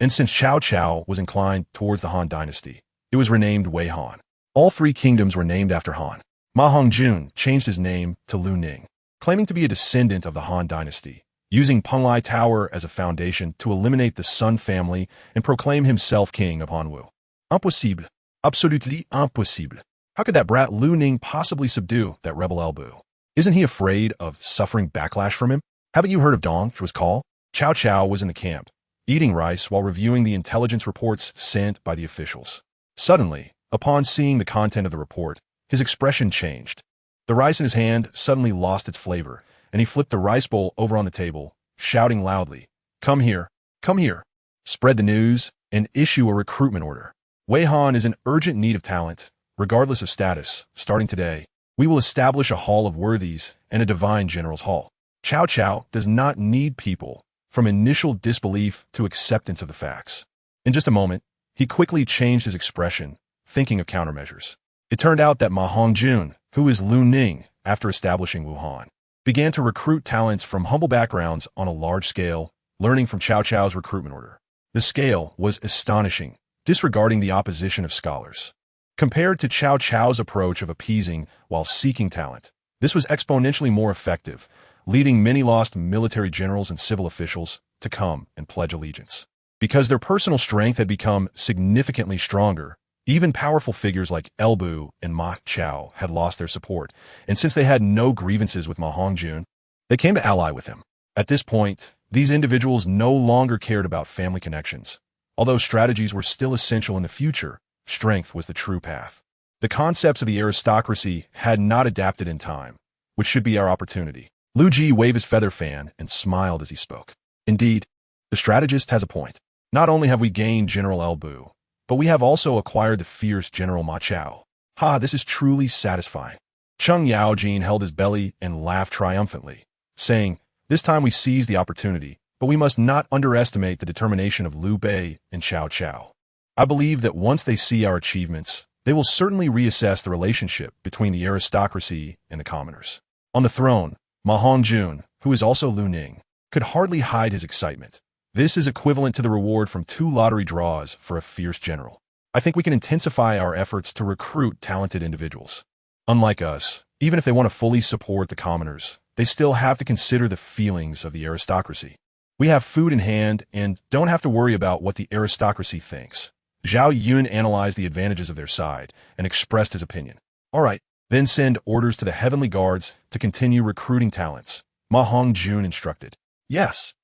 And since Cao was inclined towards the Han dynasty, it was renamed Weihan. All three kingdoms were named after Han. MaHongjun changed his name to Lu Ning, claiming to be a descendant of the Han dynasty, using Penglai Tower as a foundation to eliminate the Sun family and proclaim himself king of Hanwu. Impossible. Absolutely impossible. How could that brat Lu Ning possibly subdue that rebel Elbu? Isn't he afraid of suffering backlash from him? Haven't you heard of Dong's call? Cao was in the camp, eating rice while reviewing the intelligence reports sent by the officials. Suddenly, upon seeing the content of the report, his expression changed. The rice in his hand suddenly lost its flavor, and he flipped the rice bowl over on the table, shouting loudly, "Come here, come here. Spread the news and issue a recruitment order. Weihan is in urgent need of talent, regardless of status. Starting today, we will establish a hall of worthies and a divine general's hall." Cao does not need people, from initial disbelief to acceptance of the facts. In just a moment, he quickly changed his expression, thinking of countermeasures. It turned out that MaHongjun, who is Lu Ning after establishing Wuhan, began to recruit talents from humble backgrounds on a large scale, learning from Cao's recruitment order. The scale was astonishing, disregarding the opposition of scholars. Compared to Cao's approach of appeasing while seeking talent, this was exponentially more effective, leading many lost military generals and civil officials to come and pledge allegiance. Because their personal strength had become significantly stronger, even powerful figures like Elbu and Ma Chao had lost their support, and since they had no grievances with MaHongjun, they came to ally with him. At this point, these individuals no longer cared about family connections. Although strategies were still essential in the future, strength was the true path. The concepts of the aristocracy had not adapted in time, which should be our opportunity. Lu Ji waved his feather fan and smiled as he spoke. Indeed, the strategist has a point. Not only have we gained General Elbu, but we have also acquired the fierce General Ma Chao. Ha, this is truly satisfying. Cheng Yaojin held his belly and laughed triumphantly, saying, "This time we seize the opportunity, but we must not underestimate the determination of Liu Bei and Cao. I believe that once they see our achievements, they will certainly reassess the relationship between the aristocracy and the commoners." On the throne, MaHongjun, who is also Lu Ning, could hardly hide his excitement. This is equivalent to the reward from 2 lottery draws for a fierce general. I think we can intensify our efforts to recruit talented individuals. Unlike us, even if they want to fully support the commoners, they still have to consider the feelings of the aristocracy. We have food in hand and don't have to worry about what the aristocracy thinks. Zhao Yun analyzed the advantages of their side and expressed his opinion. All right, then send orders to the heavenly guards to continue recruiting talents. MaHongjun instructed. Yes.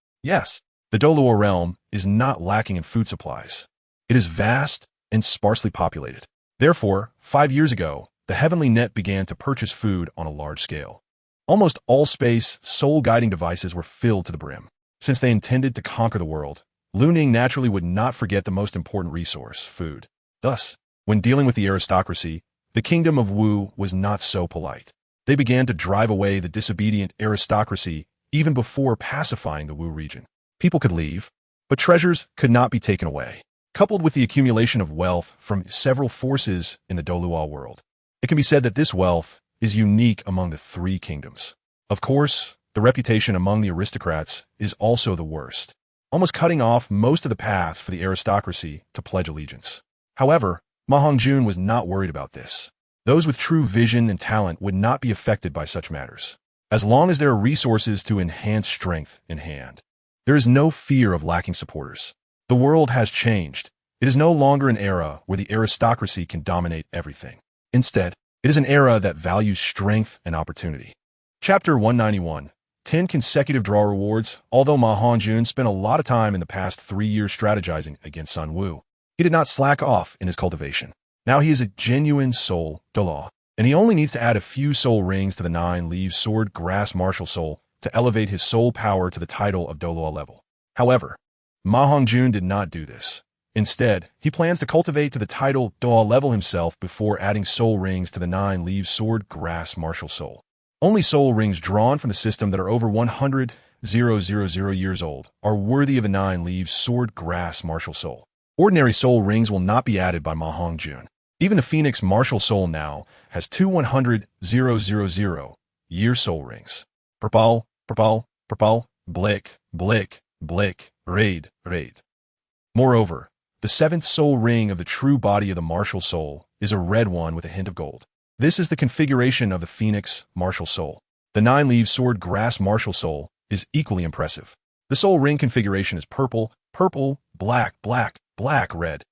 The Douluo realm is not lacking in food supplies. It is vast and sparsely populated. Therefore, 5 years ago, the Heavenly Net began to purchase food on a large scale. Almost all space soul-guiding devices were filled to the brim. Since they intended to conquer the world, Lu Ning naturally would not forget the most important resource, food. Thus, when dealing with the aristocracy, the kingdom of Wu was not so polite. They began to drive away the disobedient aristocracy even before pacifying the Wu region. People could leave, but treasures could not be taken away. Coupled with the accumulation of wealth from several forces in the Douluo world, it can be said that this wealth is unique among the 3 kingdoms. Of course, the reputation among the aristocrats is also the worst, almost cutting off most of the path for the aristocracy to pledge allegiance. However, MaHongjun was not worried about this. Those with true vision and talent would not be affected by such matters, as long as there are resources to enhance strength in hand. There is no fear of lacking supporters. The world has changed. It is no longer an era where the aristocracy can dominate everything. Instead, it is an era that values strength and opportunity. Chapter 191. 10 consecutive draw rewards. Although MaHongjun spent a lot of time in the past 3 years strategizing against Sun Wu, he did not slack off in his cultivation. Now he is a genuine soul Douluo, and he only needs to add a few soul rings to the 9-leaf sword grass martial soul to elevate his soul power to the title of Douluo level. However, MaHongjun did not do this. Instead, he plans to cultivate to the title Douluo level himself before adding soul rings to the 9 leaves sword grass martial soul. Only soul rings drawn from the system that are over 100,000 years old are worthy of the 9 leaves sword grass martial soul. Ordinary soul rings will not be added by MaHongjun. Even the Phoenix martial soul now has 2 100,000 year soul rings. Purple, purple, purple, blick, blick, blick, raid, raid. Moreover, the 7th soul ring of the true body of the martial soul is a red one with a hint of gold. This is the configuration of the Phoenix martial soul. The 9 leaves sword grass martial soul is equally impressive. The soul ring configuration is purple, purple, black, black, black, red.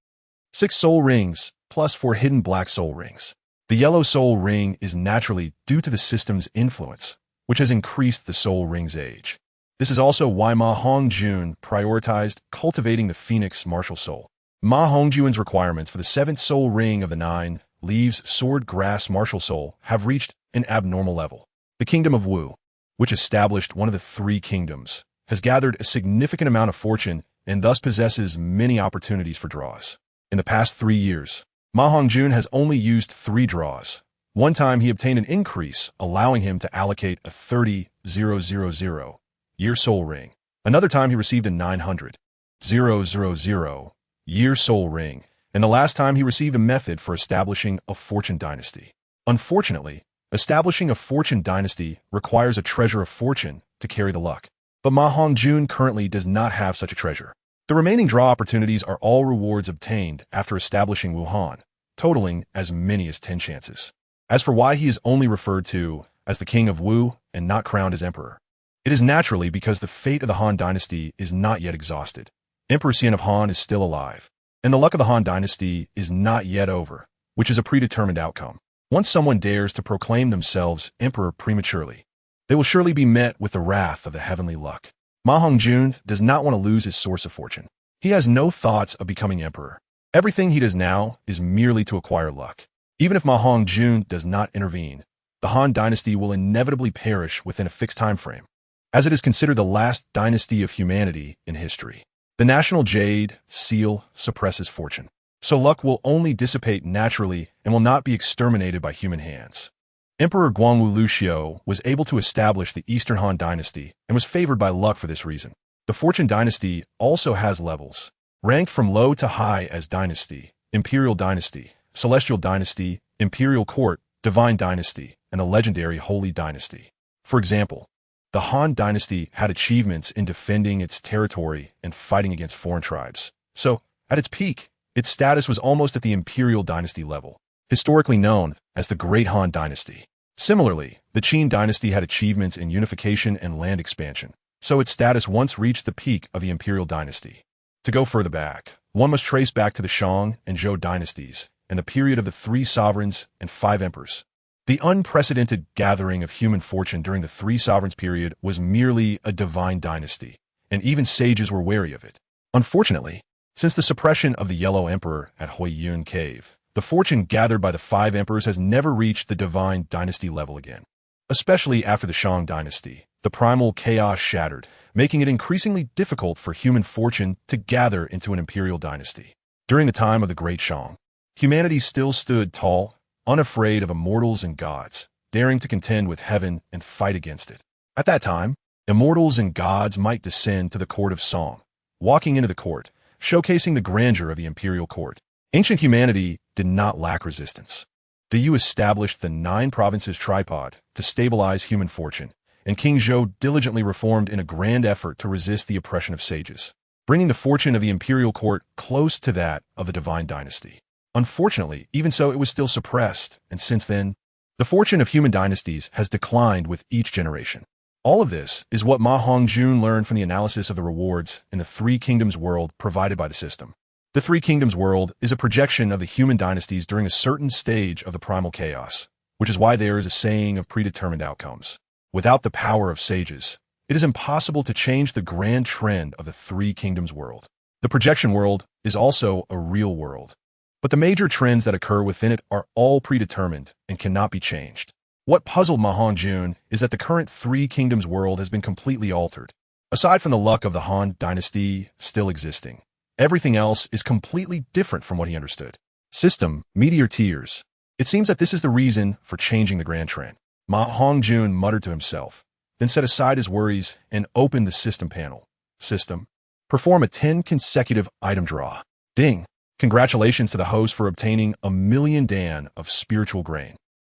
6 soul rings, plus 4 hidden black soul rings. The yellow soul ring is naturally due to the system's influence, which has increased the soul ring's age. This is also why MaHongjun prioritized cultivating the Phoenix martial soul. MaHongjun's requirements for the 7th soul ring of the 9 leaves sword grass martial soul have reached an abnormal level. The kingdom of Wu, which established one of the 3 kingdoms, has gathered a significant amount of fortune and thus possesses many opportunities for draws. In the past 3 years, MaHongjun has only used 3 draws. One time he obtained an increase, allowing him to allocate a 30,000 year soul ring. Another time he received a 900,000 year soul ring, and the last time he received a method for establishing a fortune dynasty. Unfortunately, establishing a fortune dynasty requires a treasure of fortune to carry the luck. But MaHongjun currently does not have such a treasure. The remaining draw opportunities are all rewards obtained after establishing Wuhan, totaling as many as 10 chances. As for why he is only referred to as the king of Wu and not crowned as emperor, it is naturally because the fate of the Han dynasty is not yet exhausted. Emperor Xian of Han is still alive, and the luck of the Han dynasty is not yet over, which is a predetermined outcome. Once someone dares to proclaim themselves emperor prematurely, they will surely be met with the wrath of the heavenly luck. MaHongjun does not want to lose his source of fortune. He has no thoughts of becoming emperor. Everything he does now is merely to acquire luck. Even if MaHongjun does not intervene, the Han dynasty will inevitably perish within a fixed time frame, as it is considered the last dynasty of humanity in history. The national jade seal suppresses fortune, so luck will only dissipate naturally and will not be exterminated by human hands. Emperor Guangwu Luxiu was able to establish the Eastern Han dynasty and was favored by luck for this reason. The fortune dynasty also has levels, ranked from low to high as dynasty, imperial dynasty, celestial dynasty, imperial court, divine dynasty, and the legendary holy dynasty. For example, the Han dynasty had achievements in defending its territory and fighting against foreign tribes. So, at its peak, its status was almost at the imperial dynasty level, historically known as the Great Han dynasty. Similarly, the Qin dynasty had achievements in unification and land expansion, so its status once reached the peak of the imperial dynasty. To go further back, one must trace back to the Shang and Zhou dynasties and the period of the 3 sovereigns and 5 emperors. The unprecedented gathering of human fortune during the 3 sovereigns period was merely a divine dynasty, and even sages were wary of it. Unfortunately, since the suppression of the Yellow Emperor at Huiyun Cave, the fortune gathered by the 5 emperors has never reached the divine dynasty level again. Especially after the Shang dynasty, the primal chaos shattered, making it increasingly difficult for human fortune to gather into an imperial dynasty. During the time of the Great Shang, humanity still stood tall, unafraid of immortals and gods, daring to contend with heaven and fight against it. At that time, immortals and gods might descend to the court of Song, walking into the court, showcasing the grandeur of the imperial court. Ancient humanity did not lack resistance. The Yu established the 9 provinces tripod to stabilize human fortune, and King Zhou diligently reformed in a grand effort to resist the oppression of sages, bringing the fortune of the imperial court close to that of the divine dynasty. Unfortunately, even so, it was still suppressed, and since then, the fortune of human dynasties has declined with each generation. All of this is what MaHongjun learned from the analysis of the rewards in the 3 kingdoms world provided by the system. The 3 kingdoms world is a projection of the human dynasties during a certain stage of the primal chaos, which is why there is a saying of predetermined outcomes. Without the power of sages, it is impossible to change the grand trend of the 3 kingdoms world. The projection world is also a real world, but the major trends that occur within it are all predetermined and cannot be changed. What puzzled MaHongjun is that the current 3 kingdoms world has been completely altered. Aside from the luck of the Han dynasty still existing, everything else is completely different from what he understood. System, meteor tears. It seems that this is the reason for changing the grand trend. MaHongjun muttered to himself, then set aside his worries and opened the system panel. System. Perform a 10 consecutive item draw. Ding. Congratulations to the host for obtaining 1,000,000 Dan of spiritual grain.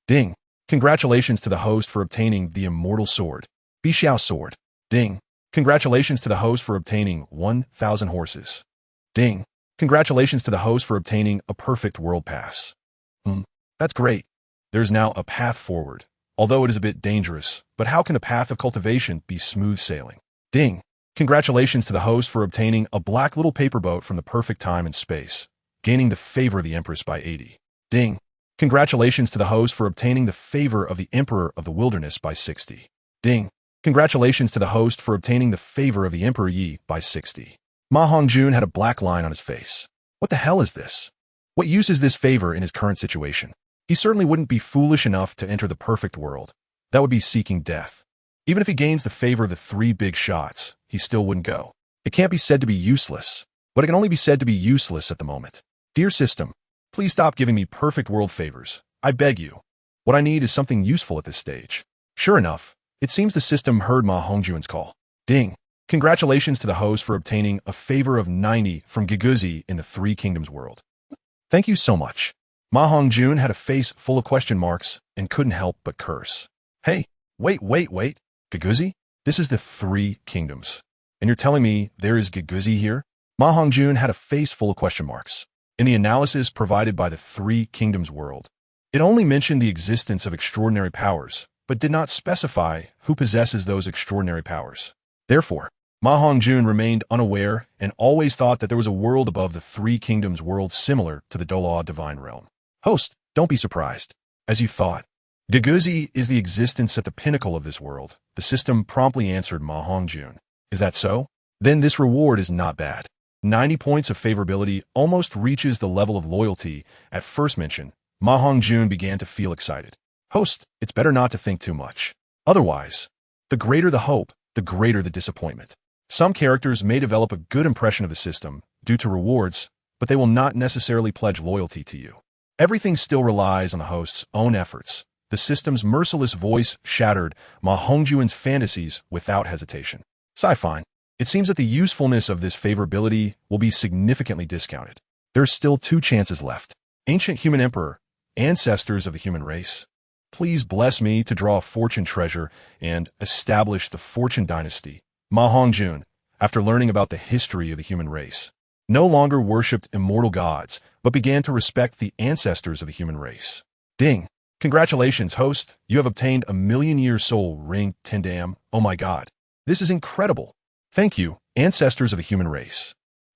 Ding. Congratulations to the host for obtaining the immortal sword. Bixiao sword. Ding. Congratulations to the host for obtaining 1,000 horses. Ding. Congratulations to the host for obtaining a perfect world pass. That's great. There's now a path forward, although it is a bit dangerous, but how can the path of cultivation be smooth sailing? Ding. Congratulations to the host for obtaining a black little paper boat from the perfect time and space, gaining the favor of the Empress by 80. Ding. Congratulations to the host for obtaining the favor of the Emperor of the Wilderness by 60. Ding. Congratulations to the host for obtaining the favor of the Emperor Yi by 60. MaHongjun had a black line on his face. What the hell is this? What use is this favor in his current situation? He certainly wouldn't be foolish enough to enter the perfect world. That would be seeking death. Even if he gains the favor of the 3 big shots, he still wouldn't go. It can't be said to be useless, but it can only be said to be useless at the moment. Dear system, please stop giving me perfect world favors. I beg you. What I need is something useful at this stage. Sure enough, it seems the system heard MaHongjun's call. Ding. Congratulations to the host for obtaining a favor of 90 from Giguzi in the 3 Kingdoms world. Thank you so much. MaHongjun had a face full of question marks and couldn't help but curse. Hey, wait. Giguzi? This is the 3 Kingdoms. And you're telling me there is Giguzi here? MaHongjun had a face full of question marks. In the analysis provided by the 3 Kingdoms world, it only mentioned the existence of extraordinary powers, but did not specify who possesses those extraordinary powers. Therefore, MaHongjun remained unaware and always thought that there was a world above the 3 Kingdoms world similar to the Douluo divine realm. Host, don't be surprised. As you thought, Giguzi is the existence at the pinnacle of this world. The system promptly answered MaHongjun. Is that so? Then this reward is not bad. 90 points of favorability almost reaches the level of loyalty. At first mention, MaHongjun began to feel excited. Host, it's better not to think too much. Otherwise, the greater the hope, the greater the disappointment. Some characters may develop a good impression of the system due to rewards, but they will not necessarily pledge loyalty to you. Everything still relies on the host's own efforts. The system's merciless voice shattered MaHongjun's fantasies without hesitation. Sci-fi. It seems that the usefulness of this favorability will be significantly discounted. There are still 2 chances left. Ancient Human Emperor, ancestors of the human race. Please bless me to draw a fortune treasure and establish the fortune dynasty. MaHongjun, after learning about the history of the human race, no longer worshipped immortal gods, but began to respect the ancestors of the human race. Ding. Congratulations, host. You have obtained a 1,000,000-year soul ring, Tendam. Oh my god. This is incredible. Thank you, ancestors of the human race.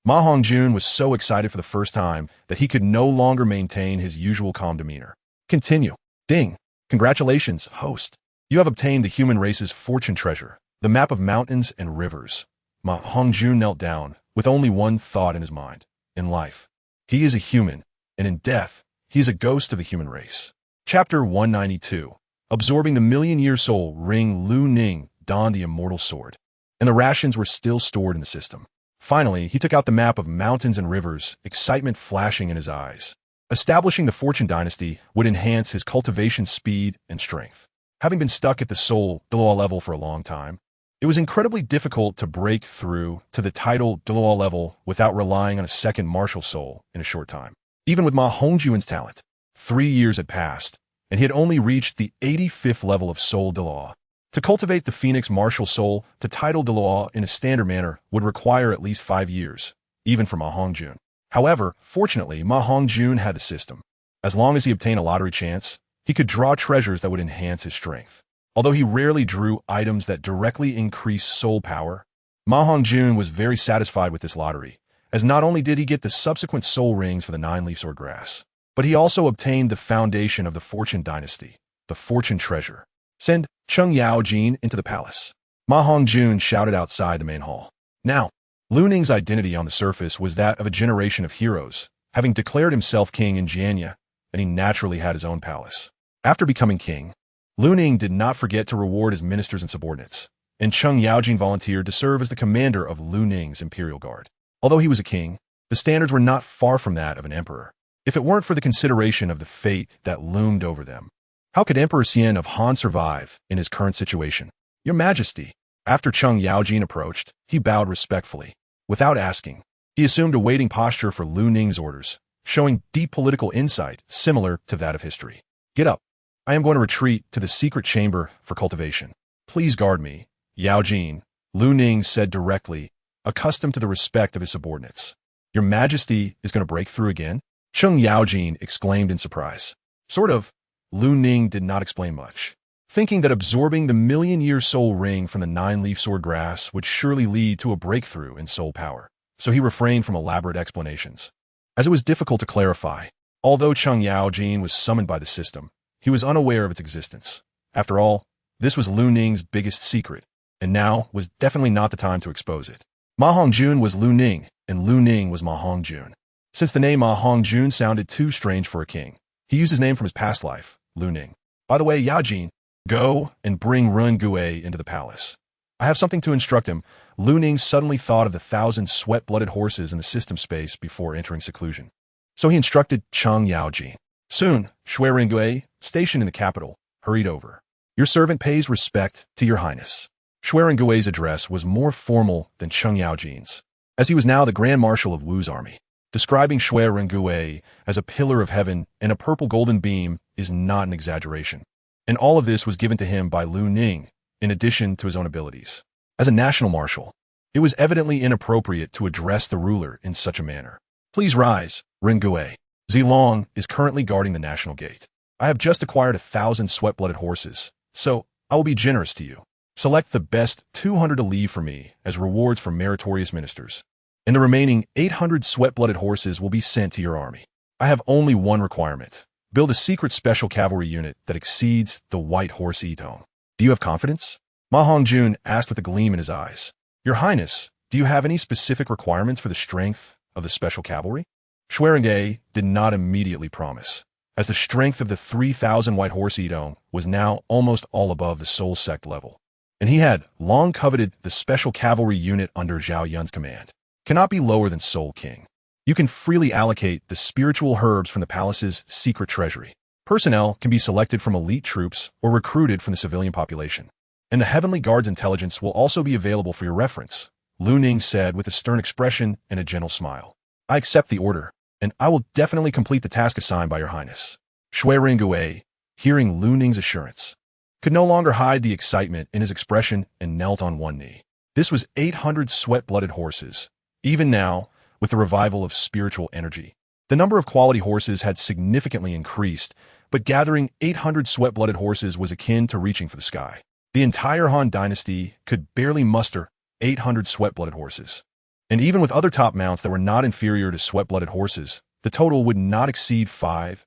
MaHongjun was so excited for the first time that he could no longer maintain his usual calm demeanor. Continue. Ding. Congratulations, host. You have obtained the human race's fortune treasure, the map of mountains and rivers. MaHongjun knelt down, with only one thought in his mind. In life, he is a human, and in death, he is a ghost of the human race. Chapter 192. Absorbing the 1,000,000-year soul ring, Lu Ning donned the immortal sword, and the rations were still stored in the system. Finally, he took out the map of mountains and rivers, excitement flashing in his eyes. Establishing the fortune dynasty would enhance his cultivation speed and strength. Having been stuck at the soul Dalu level for a long time, it was incredibly difficult to break through to the title Dalu level without relying on a second martial soul in a short time. Even with MaHongjun's talent, 3 years had passed, and he had only reached the 85th level of soul Dalu. To cultivate the Phoenix martial soul to title Dalu in a standard manner would require at least 5 years, even for MaHongjun. However, fortunately, MaHongjun had the system. As long as he obtained a lottery chance, he could draw treasures that would enhance his strength. Although he rarely drew items that directly increased soul power, MaHongjun was very satisfied with this lottery, as not only did he get the subsequent soul rings for the 9-leaf sword grass, but he also obtained the foundation of the fortune dynasty, the fortune treasure. Send Chung Yao Jin into the palace. MaHongjun shouted outside the main hall. Now, Lu Ning's identity on the surface was that of a generation of heroes, having declared himself king in Jianya, and he naturally had his own palace. After becoming king, Lu Ning did not forget to reward his ministers and subordinates. and Cheng Yaojin volunteered to serve as the commander of Lu Ning's Imperial Guard. Although he was a king, the standards were not far from that of an emperor. If it weren't for the consideration of the fate that loomed over them, how could Emperor Xian of Han survive in his current situation? Your Majesty. After Cheng Yaojin approached, he bowed respectfully. Without asking, he assumed a waiting posture for Lu Ning's orders, showing deep political insight similar to that of history. Get up. I am going to retreat to the secret chamber for cultivation. Please guard me, Yaojin, Lu Ning said directly, accustomed to the respect of his subordinates. Your Majesty is going to break through again? Cheng Yaojin exclaimed in surprise. Sort of. Lu Ning did not explain much, thinking that absorbing the million-year soul ring from the nine-leaf sword grass would surely lead to a breakthrough in soul power, so he refrained from elaborate explanations. As it was difficult to clarify, although Cheng Yaojin was summoned by the system, he was unaware of its existence. After all, this was Lu Ning's biggest secret, and now was definitely not the time to expose it. MaHongjun was Lu Ning, and Lu Ning was MaHongjun. Since the name MaHongjun sounded too strange for a king, he used his name from his past life, Lu Ning. By the way, Yaojin, go and bring Ren Gui into the palace. I have something to instruct him. Lu Ning suddenly thought of the 1,000 sweat-blooded horses in the system space before entering seclusion. So he instructed Cheng Yaojin. Soon, Shui Rengui, stationed in the capital, hurried over. Your servant pays respect to your highness. Shui Rengui's address was more formal than Cheng Yaojin's, as he was now the Grand Marshal of Wu's army. Describing Shui Rengui as a pillar of heaven and a purple golden beam is not an exaggeration. And all of this was given to him by Lu Ning, in addition to his own abilities. As a national marshal, it was evidently inappropriate to address the ruler in such a manner. Please rise, Rengui. Zilong is currently guarding the national gate. I have just acquired 1,000 sweat-blooded horses, so I will be generous to you. Select the best 200 to leave for me as rewards for meritorious ministers, and the remaining 800 sweat-blooded horses will be sent to your army. I have only one requirement. Build a secret special cavalry unit that exceeds the White Horse Itong. Do you have confidence? MaHongjun asked with a gleam in his eyes. Your Highness, do you have any specific requirements for the strength of the special cavalry? Shui Rengui did not immediately promise, as the strength of the 3,000 White Horse Itong was now almost all above the Soul Sect level, and he had long coveted the special cavalry unit under Zhao Yun's command. Cannot be lower than Soul King. You can freely allocate the spiritual herbs from the palace's secret treasury. Personnel can be selected from elite troops or recruited from the civilian population. And the Heavenly Guard's intelligence will also be available for your reference, Lu Ning said with a stern expression and a gentle smile. I accept the order, and I will definitely complete the task assigned by your highness. Shui Rengui, hearing Lu Ning's assurance, could no longer hide the excitement in his expression and knelt on one knee. This was 800 sweat-blooded horses. Even now, with the revival of spiritual energy, the number of quality horses had significantly increased, but gathering 800 sweat-blooded horses was akin to reaching for the sky. The entire Han dynasty could barely muster 800 sweat-blooded horses. And even with other top mounts that were not inferior to sweat-blooded horses, the total would not exceed 5,000.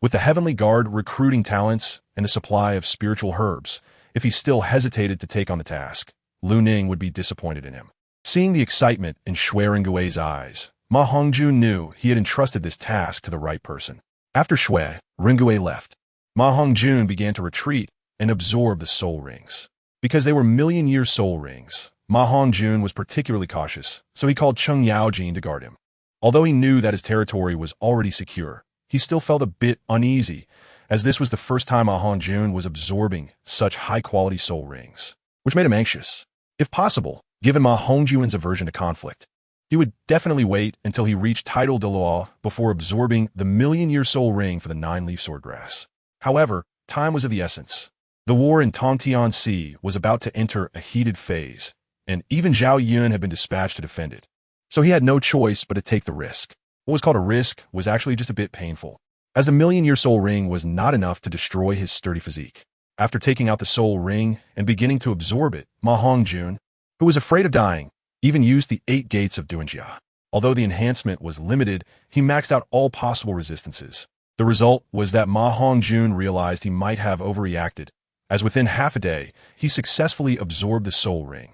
With the Heavenly Guard recruiting talents and the supply of spiritual herbs, if he still hesitated to take on the task, Lu Ning would be disappointed in him. Seeing the excitement in Shui Rengui's eyes, MaHongjun knew he had entrusted this task to the right person. After Shui Rengui left, MaHongjun began to retreat and absorb the soul rings. Because they were million-year soul rings, MaHongjun was particularly cautious, so he called Cheng Yaojin to guard him. Although he knew that his territory was already secure, he still felt a bit uneasy, as this was the first time MaHongjun was absorbing such high-quality soul rings, which made him anxious. If possible, given MaHongjun's aversion to conflict, he would definitely wait until he reached title Douluo before absorbing the million-year soul ring for the nine-leaf swordgrass. However, time was of the essence. The war in Tongtian Sea was about to enter a heated phase, and even Zhao Yun had been dispatched to defend it. So he had no choice but to take the risk. What was called a risk was actually just a bit painful, as the million-year soul ring was not enough to destroy his sturdy physique. After taking out the soul ring and beginning to absorb it, MaHongjun, who was afraid of dying, even used the 8 gates of Duanjia. Although the enhancement was limited, he maxed out all possible resistances. The result was that MaHongjun realized he might have overreacted, as within half a day, he successfully absorbed the soul ring,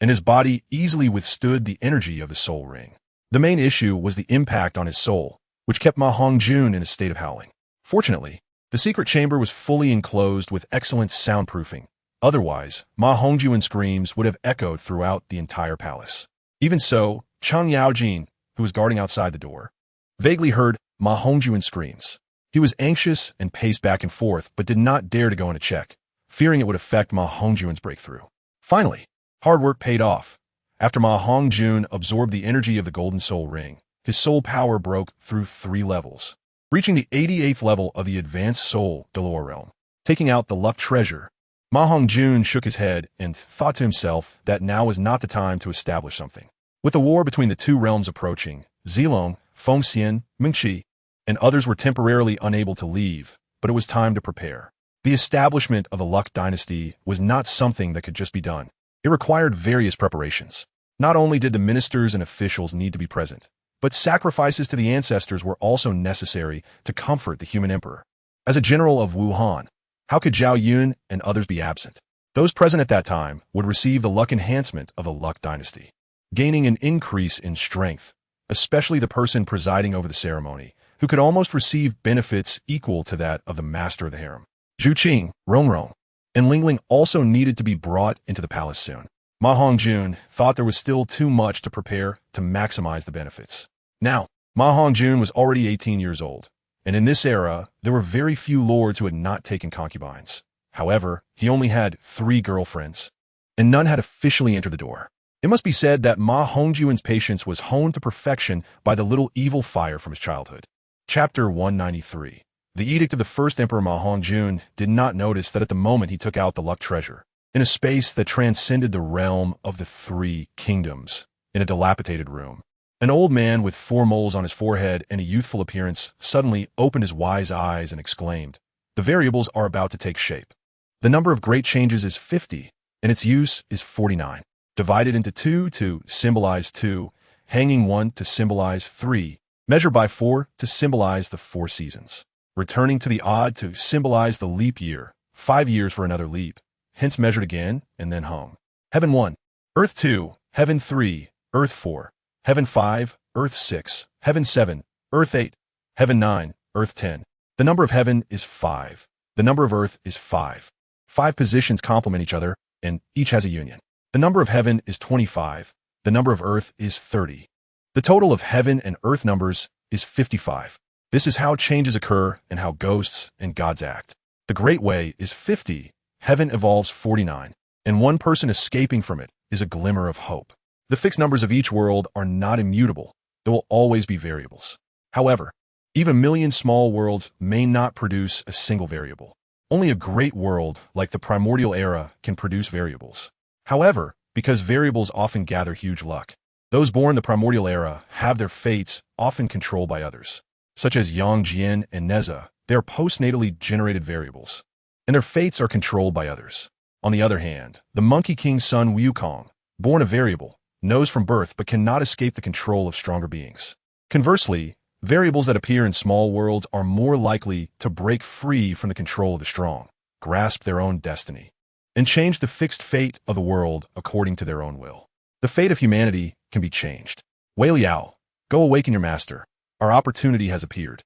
and his body easily withstood the energy of the soul ring. The main issue was the impact on his soul, which kept MaHongjun in a state of howling. Fortunately, the secret chamber was fully enclosed with excellent soundproofing, Otherwise, MaHongjun's screams would have echoed throughout the entire palace. Even so, Chang Yaojin, who was guarding outside the door, vaguely heard MaHongjun's screams. He was anxious and paced back and forth, but did not dare to go in to check, fearing it would affect MaHongjun's breakthrough. Finally, hard work paid off. After MaHongjun absorbed the energy of the Golden Soul Ring, his soul power broke through 3 levels, reaching the 88th level of the Advanced Soul Douluo realm. Taking out the luck treasure, MaHongjun shook his head and thought to himself that now was not the time to establish something. With the war between the 2 realms approaching, Zilong, Fengxian, Mingqi, and others were temporarily unable to leave, but it was time to prepare. The establishment of the Luck dynasty was not something that could just be done. It required various preparations. Not only did the ministers and officials need to be present, but sacrifices to the ancestors were also necessary to comfort the human emperor. As a general of Wuhan, how could Zhao Yun and others be absent? Those present at that time would receive the luck enhancement of the Luck dynasty, gaining an increase in strength, especially the person presiding over the ceremony, who could almost receive benefits equal to that of the master of the harem. Zhu Qing, Rongrong, and Lingling also needed to be brought into the palace soon. MaHongjun thought there was still too much to prepare to maximize the benefits. Now, MaHongjun was already 18 years old, and in this era, there were very few lords who had not taken concubines. However, he only had 3 girlfriends, and none had officially entered the door. It must be said that MaHongjun's patience was honed to perfection by the little evil fire from his childhood. Chapter 193. The Edict of the First Emperor MaHongjun did not notice that at the moment he took out the luck treasure, in a space that transcended the realm of the 3 kingdoms, in a dilapidated room, an old man with 4 moles on his forehead and a youthful appearance suddenly opened his wise eyes and exclaimed, "The variables are about to take shape. The number of great changes is 50, and its use is 49. Divided into 2 to symbolize 2, hanging 1 to symbolize 3, measured by 4 to symbolize the 4 seasons, returning to the odd to symbolize the leap year, 5 years for another leap, hence measured again and then hung. Heaven 1, Earth 2, Heaven 3, Earth 4, Heaven 5, Earth 6, Heaven 7, Earth 8, Heaven 9, Earth 10. The number of heaven is 5. The number of earth is 5. 5 positions complement each other, and each has a union. The number of heaven is 25. The number of earth is 30. The total of heaven and earth numbers is 55. This is how changes occur and how ghosts and gods act. The great way is 50. Heaven evolves 49, and one person escaping from it is a glimmer of hope. The fixed numbers of each world are not immutable. There will always be variables. However, even a million small worlds may not produce a single variable. Only a great world like the primordial era can produce variables. However, because variables often gather huge luck, those born the primordial era have their fates often controlled by others, such as Yang Jian and Neza. They are postnatally generated variables, and their fates are controlled by others. On the other hand, the Monkey King's son Wukong, born a variable, knows from birth but cannot escape the control of stronger beings. Conversely, variables that appear in small worlds are more likely to break free from the control of the strong, grasp their own destiny, and change the fixed fate of the world according to their own will. The fate of humanity can be changed. Wei Liao, go awaken your master. Our opportunity has appeared.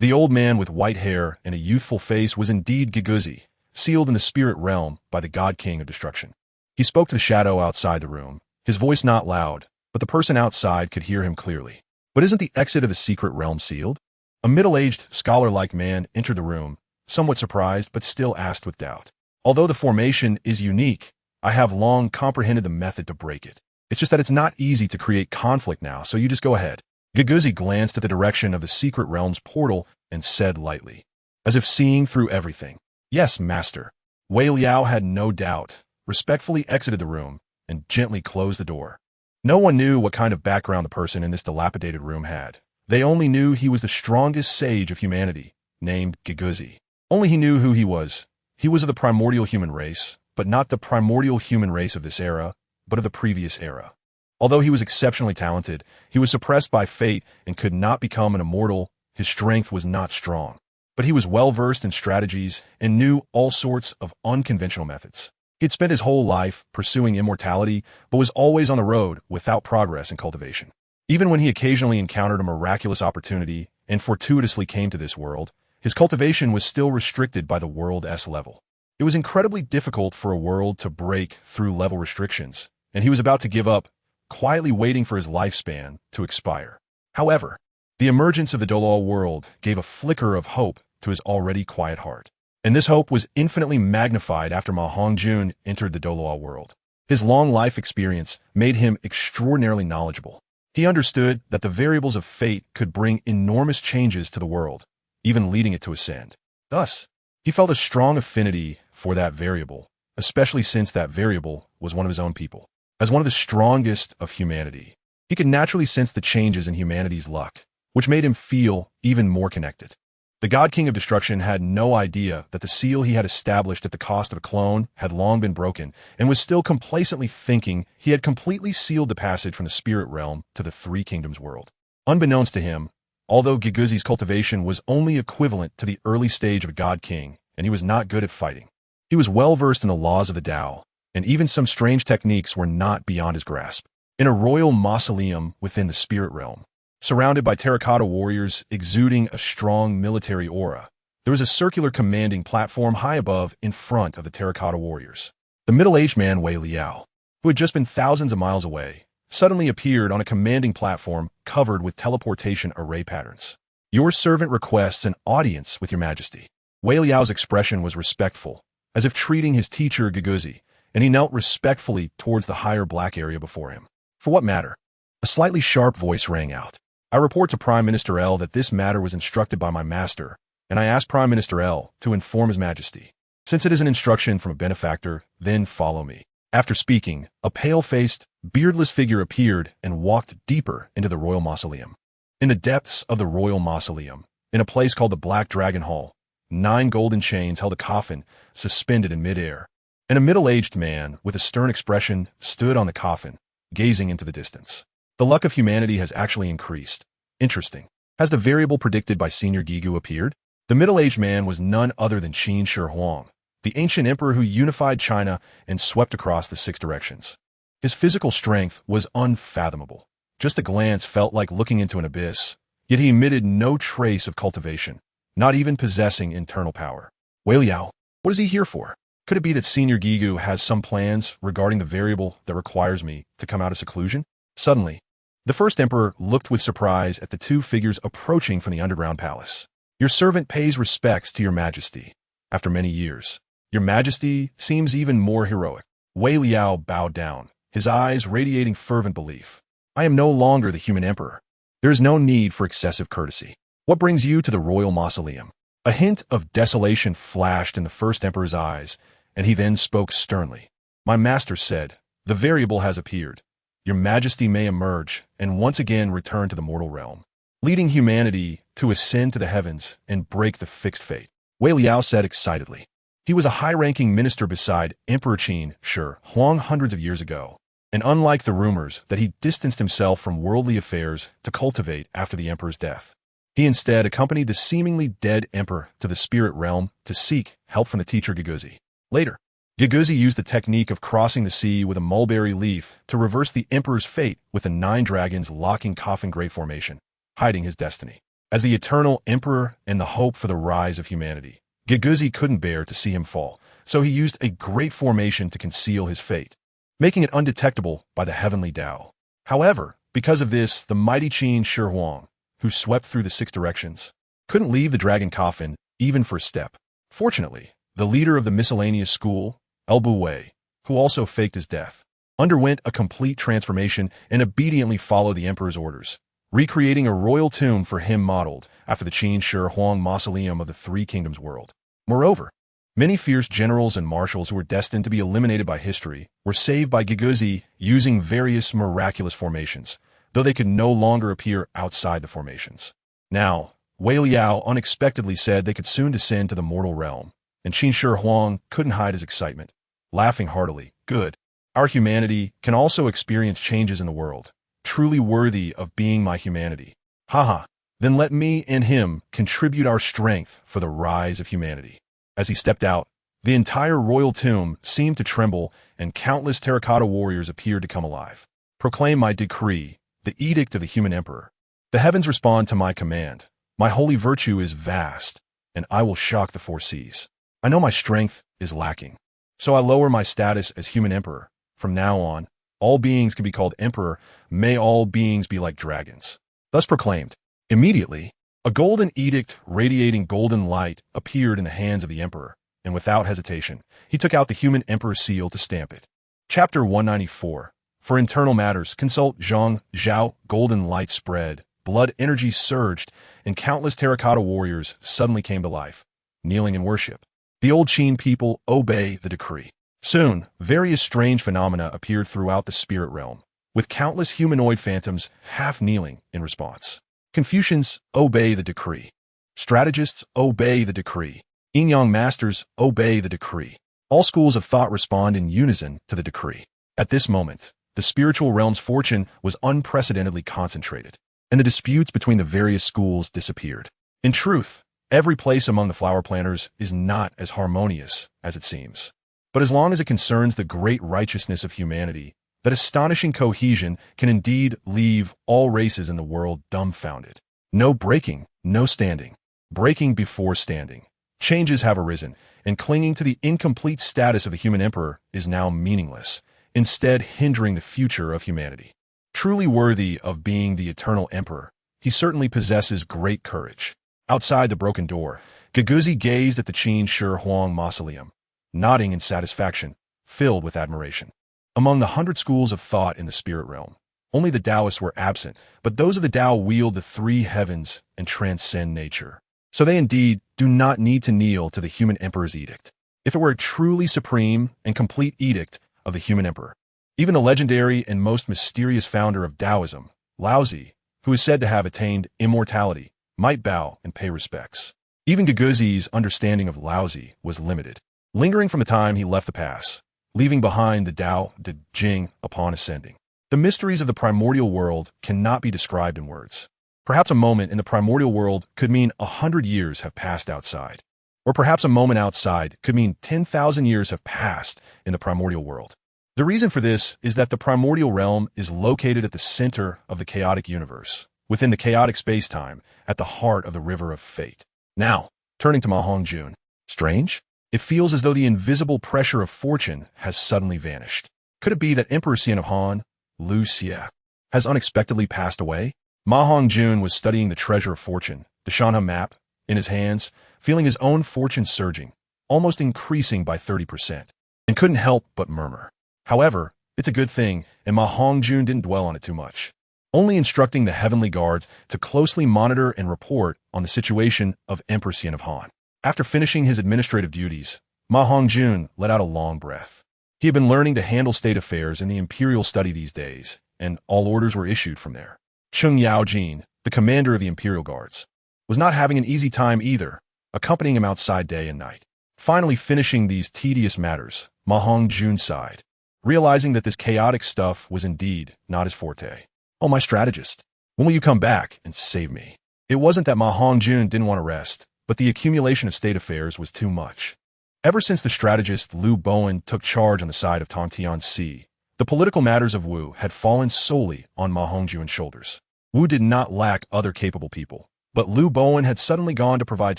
The old man with white hair and a youthful face was indeed Giguzi, sealed in the spirit realm by the God King of Destruction. He spoke to the shadow outside the room, his voice not loud, but the person outside could hear him clearly. But isn't the exit of the secret realm sealed? A middle-aged, scholar-like man entered the room, somewhat surprised but still asked with doubt. Although the formation is unique, I have long comprehended the method to break it. It's just that it's not easy to create conflict now, so you just go ahead. Giguzi glanced at the direction of the secret realm's portal and said lightly, as if seeing through everything, "Yes, master." Wei Liao had no doubt, respectfully exited the room, and gently closed the door. No one knew what kind of background the person in this dilapidated room had. They only knew he was the strongest sage of humanity, named Giguzi. Only he knew who he was. He was of the primordial human race, but not the primordial human race of this era, but of the previous era. Although he was exceptionally talented, he was suppressed by fate and could not become an immortal. His strength was not strong, but he was well-versed in strategies and knew all sorts of unconventional methods. He had spent his whole life pursuing immortality, but was always on the road without progress and cultivation. Even when he occasionally encountered a miraculous opportunity and fortuitously came to this world, his cultivation was still restricted by the World S level. It was incredibly difficult for a world to break through level restrictions, and he was about to give up, quietly waiting for his lifespan to expire. However, the emergence of the Douluo world gave a flicker of hope to his already quiet heart. And this hope was infinitely magnified after MaHongjun entered the Douluo world. His long life experience made him extraordinarily knowledgeable. He understood that the variables of fate could bring enormous changes to the world, even leading it to ascend. Thus, he felt a strong affinity for that variable, especially since that variable was one of his own people. As one of the strongest of humanity, he could naturally sense the changes in humanity's luck, which made him feel even more connected. The God King of Destruction had no idea that the seal he had established at the cost of a clone had long been broken, and was still complacently thinking he had completely sealed the passage from the spirit realm to the Three Kingdoms world. Unbeknownst to him, although Giguzi's cultivation was only equivalent to the early stage of a God King, and he was not good at fighting, he was well versed in the laws of the Tao, and even some strange techniques were not beyond his grasp. In a royal mausoleum within the spirit realm, surrounded by terracotta warriors exuding a strong military aura, there was a circular commanding platform high above in front of the terracotta warriors. The middle-aged man Wei Liao, who had just been thousands of miles away, suddenly appeared on a commanding platform covered with teleportation array patterns. "Your servant requests an audience with your majesty." Wei Liao's expression was respectful, as if treating his teacher Giguzi, and he knelt respectfully towards the higher black area before him. "For what matter?" A slightly sharp voice rang out. "I report to Prime Minister L that this matter was instructed by my master, and I ask Prime Minister L to inform His Majesty. Since it is an instruction from a benefactor, then follow me." After speaking, a pale-faced, beardless figure appeared and walked deeper into the royal mausoleum. In the depths of the royal mausoleum, in a place called the Black Dragon Hall, 9 golden chains held a coffin suspended in midair, and a middle-aged man with a stern expression stood on the coffin, gazing into the distance. "The luck of humanity has actually increased. Interesting. Has the variable predicted by Senior Gigu appeared?" The middle-aged man was none other than Qin Shi Huang, the ancient emperor who unified China and swept across the 6 directions. His physical strength was unfathomable. Just a glance felt like looking into an abyss, yet he emitted no trace of cultivation, not even possessing internal power. "Wei Liao, what is he here for? Could it be that Senior Gigu has some plans regarding the variable that requires me to come out of seclusion?" Suddenly, the first emperor looked with surprise at the 2 figures approaching from the underground palace. "Your servant pays respects to your majesty. After many years, your majesty seems even more heroic." Wei Liao bowed down, his eyes radiating fervent belief. "I am no longer the human emperor. There is no need for excessive courtesy. What brings you to the royal mausoleum?" A hint of desolation flashed in the first emperor's eyes, and he then spoke sternly. "My master said, the variable has appeared. Your majesty may emerge and once again return to the mortal realm, leading humanity to ascend to the heavens and break the fixed fate." Wei Liao said excitedly. He was a high-ranking minister beside Emperor Qin Shi Huang hundreds of years ago, and unlike the rumors that he distanced himself from worldly affairs to cultivate after the emperor's death, he instead accompanied the seemingly dead emperor to the spirit realm to seek help from the teacher Giguzi. Later, Giguzi used the technique of crossing the sea with a mulberry leaf to reverse the emperor's fate with the 9 dragons locking Coffin Grave formation, hiding his destiny. As the eternal emperor and the hope for the rise of humanity, Giguzi couldn't bear to see him fall, so he used a great formation to conceal his fate, making it undetectable by the heavenly Tao. However, because of this, the mighty Qin Shi Huang, who swept through the 6 directions, couldn't leave the dragon coffin even for a step. Fortunately, the leader of the miscellaneous school, Wei, who also faked his death, underwent a complete transformation and obediently followed the emperor's orders, recreating a royal tomb for him modeled after the Qin Shi Huang mausoleum of the Three Kingdoms world. Moreover, many fierce generals and marshals who were destined to be eliminated by history were saved by Giguzi using various miraculous formations, though they could no longer appear outside the formations. Now, Wei Liao unexpectedly said they could soon descend to the mortal realm, and Qin Shi Huang couldn't hide his excitement, laughing heartily. "Good. Our humanity can also experience changes in the world, truly worthy of being my humanity. Haha, then let me and him contribute our strength for the rise of humanity." As he stepped out, the entire royal tomb seemed to tremble, and countless terracotta warriors appeared to come alive. "Proclaim my decree, the edict of the human emperor. The heavens respond to my command. My holy virtue is vast, and I will shock the 4 seas. I know my strength is lacking. So I lower my status as human emperor. From now on, all beings can be called emperor. May all beings be like dragons. Thus proclaimed. Immediately, a golden edict radiating golden light appeared in the hands of the emperor, and without hesitation, he took out the human emperor seal to stamp it. Chapter 194. For internal matters, consult Zhang Zhao. Golden light spread, blood energy surged, and countless terracotta warriors suddenly came to life, kneeling in worship. The old Qin people obey the decree. Soon, various strange phenomena appeared throughout the spirit realm, with countless humanoid phantoms half-kneeling in response. Confucians obey the decree. Strategists obey the decree. Yin-yang masters obey the decree. All schools of thought respond in unison to the decree. At this moment, the spiritual realm's fortune was unprecedentedly concentrated, and the disputes between the various schools disappeared. In truth, every place among the flower planters is not as harmonious as it seems. But as long as it concerns the great righteousness of humanity, that astonishing cohesion can indeed leave all races in the world dumbfounded. No breaking, no standing. Breaking before standing. Changes have arisen, and clinging to the incomplete status of the human emperor is now meaningless, instead hindering the future of humanity. Truly worthy of being the eternal emperor, he certainly possesses great courage. Outside the broken door, Giguzi gazed at the Qin Shi Huang mausoleum, nodding in satisfaction, filled with admiration. Among the 100 schools of thought in the spirit realm, only the Taoists were absent, but those of the Tao wield the three heavens and transcend nature. So they indeed do not need to kneel to the human emperor's edict. If it were a truly supreme and complete edict of the human emperor, even the legendary and most mysterious founder of Taoism, Laozi, who is said to have attained immortality, might bow and pay respects. Even Giguzi's understanding of Laozi was limited, lingering from the time he left the pass, leaving behind the Tao De Jing upon ascending. The mysteries of the primordial world cannot be described in words. Perhaps a moment in the primordial world could mean 100 years have passed outside. Or perhaps a moment outside could mean 10,000 years have passed in the primordial world. The reason for this is that the primordial realm is located at the center of the chaotic universe, within the chaotic space-time, at the heart of the river of fate. Now, turning to MaHongjun. Strange? It feels as though the invisible pressure of fortune has suddenly vanished. Could it be that Emperor Xian of Han, Lu Xie, has unexpectedly passed away? MaHongjun was studying the treasure of fortune, the Shanha map, in his hands, feeling his own fortune surging, almost increasing by 30%, and couldn't help but murmur. However, it's a good thing, and MaHongjun didn't dwell on it too much, only instructing the heavenly guards to closely monitor and report on the situation of Emperor Xian of Han. After finishing his administrative duties, MaHongjun let out a long breath. He had been learning to handle state affairs in the imperial study these days, and all orders were issued from there. Cheng Yaojin, the commander of the imperial guards, was not having an easy time either, accompanying him outside day and night. Finally finishing these tedious matters, MaHongjun sighed, realizing that this chaotic stuff was indeed not his forte. Oh, my strategist, when will you come back and save me? It wasn't that MaHongjun didn't want to rest, but the accumulation of state affairs was too much. Ever since the strategist Liu Bowen took charge on the side of Tang San, the political matters of Wu had fallen solely on MaHongjun's shoulders. Wu did not lack other capable people, but Liu Bowen had suddenly gone to provide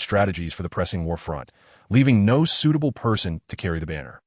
strategies for the pressing war front, leaving no suitable person to carry the banner.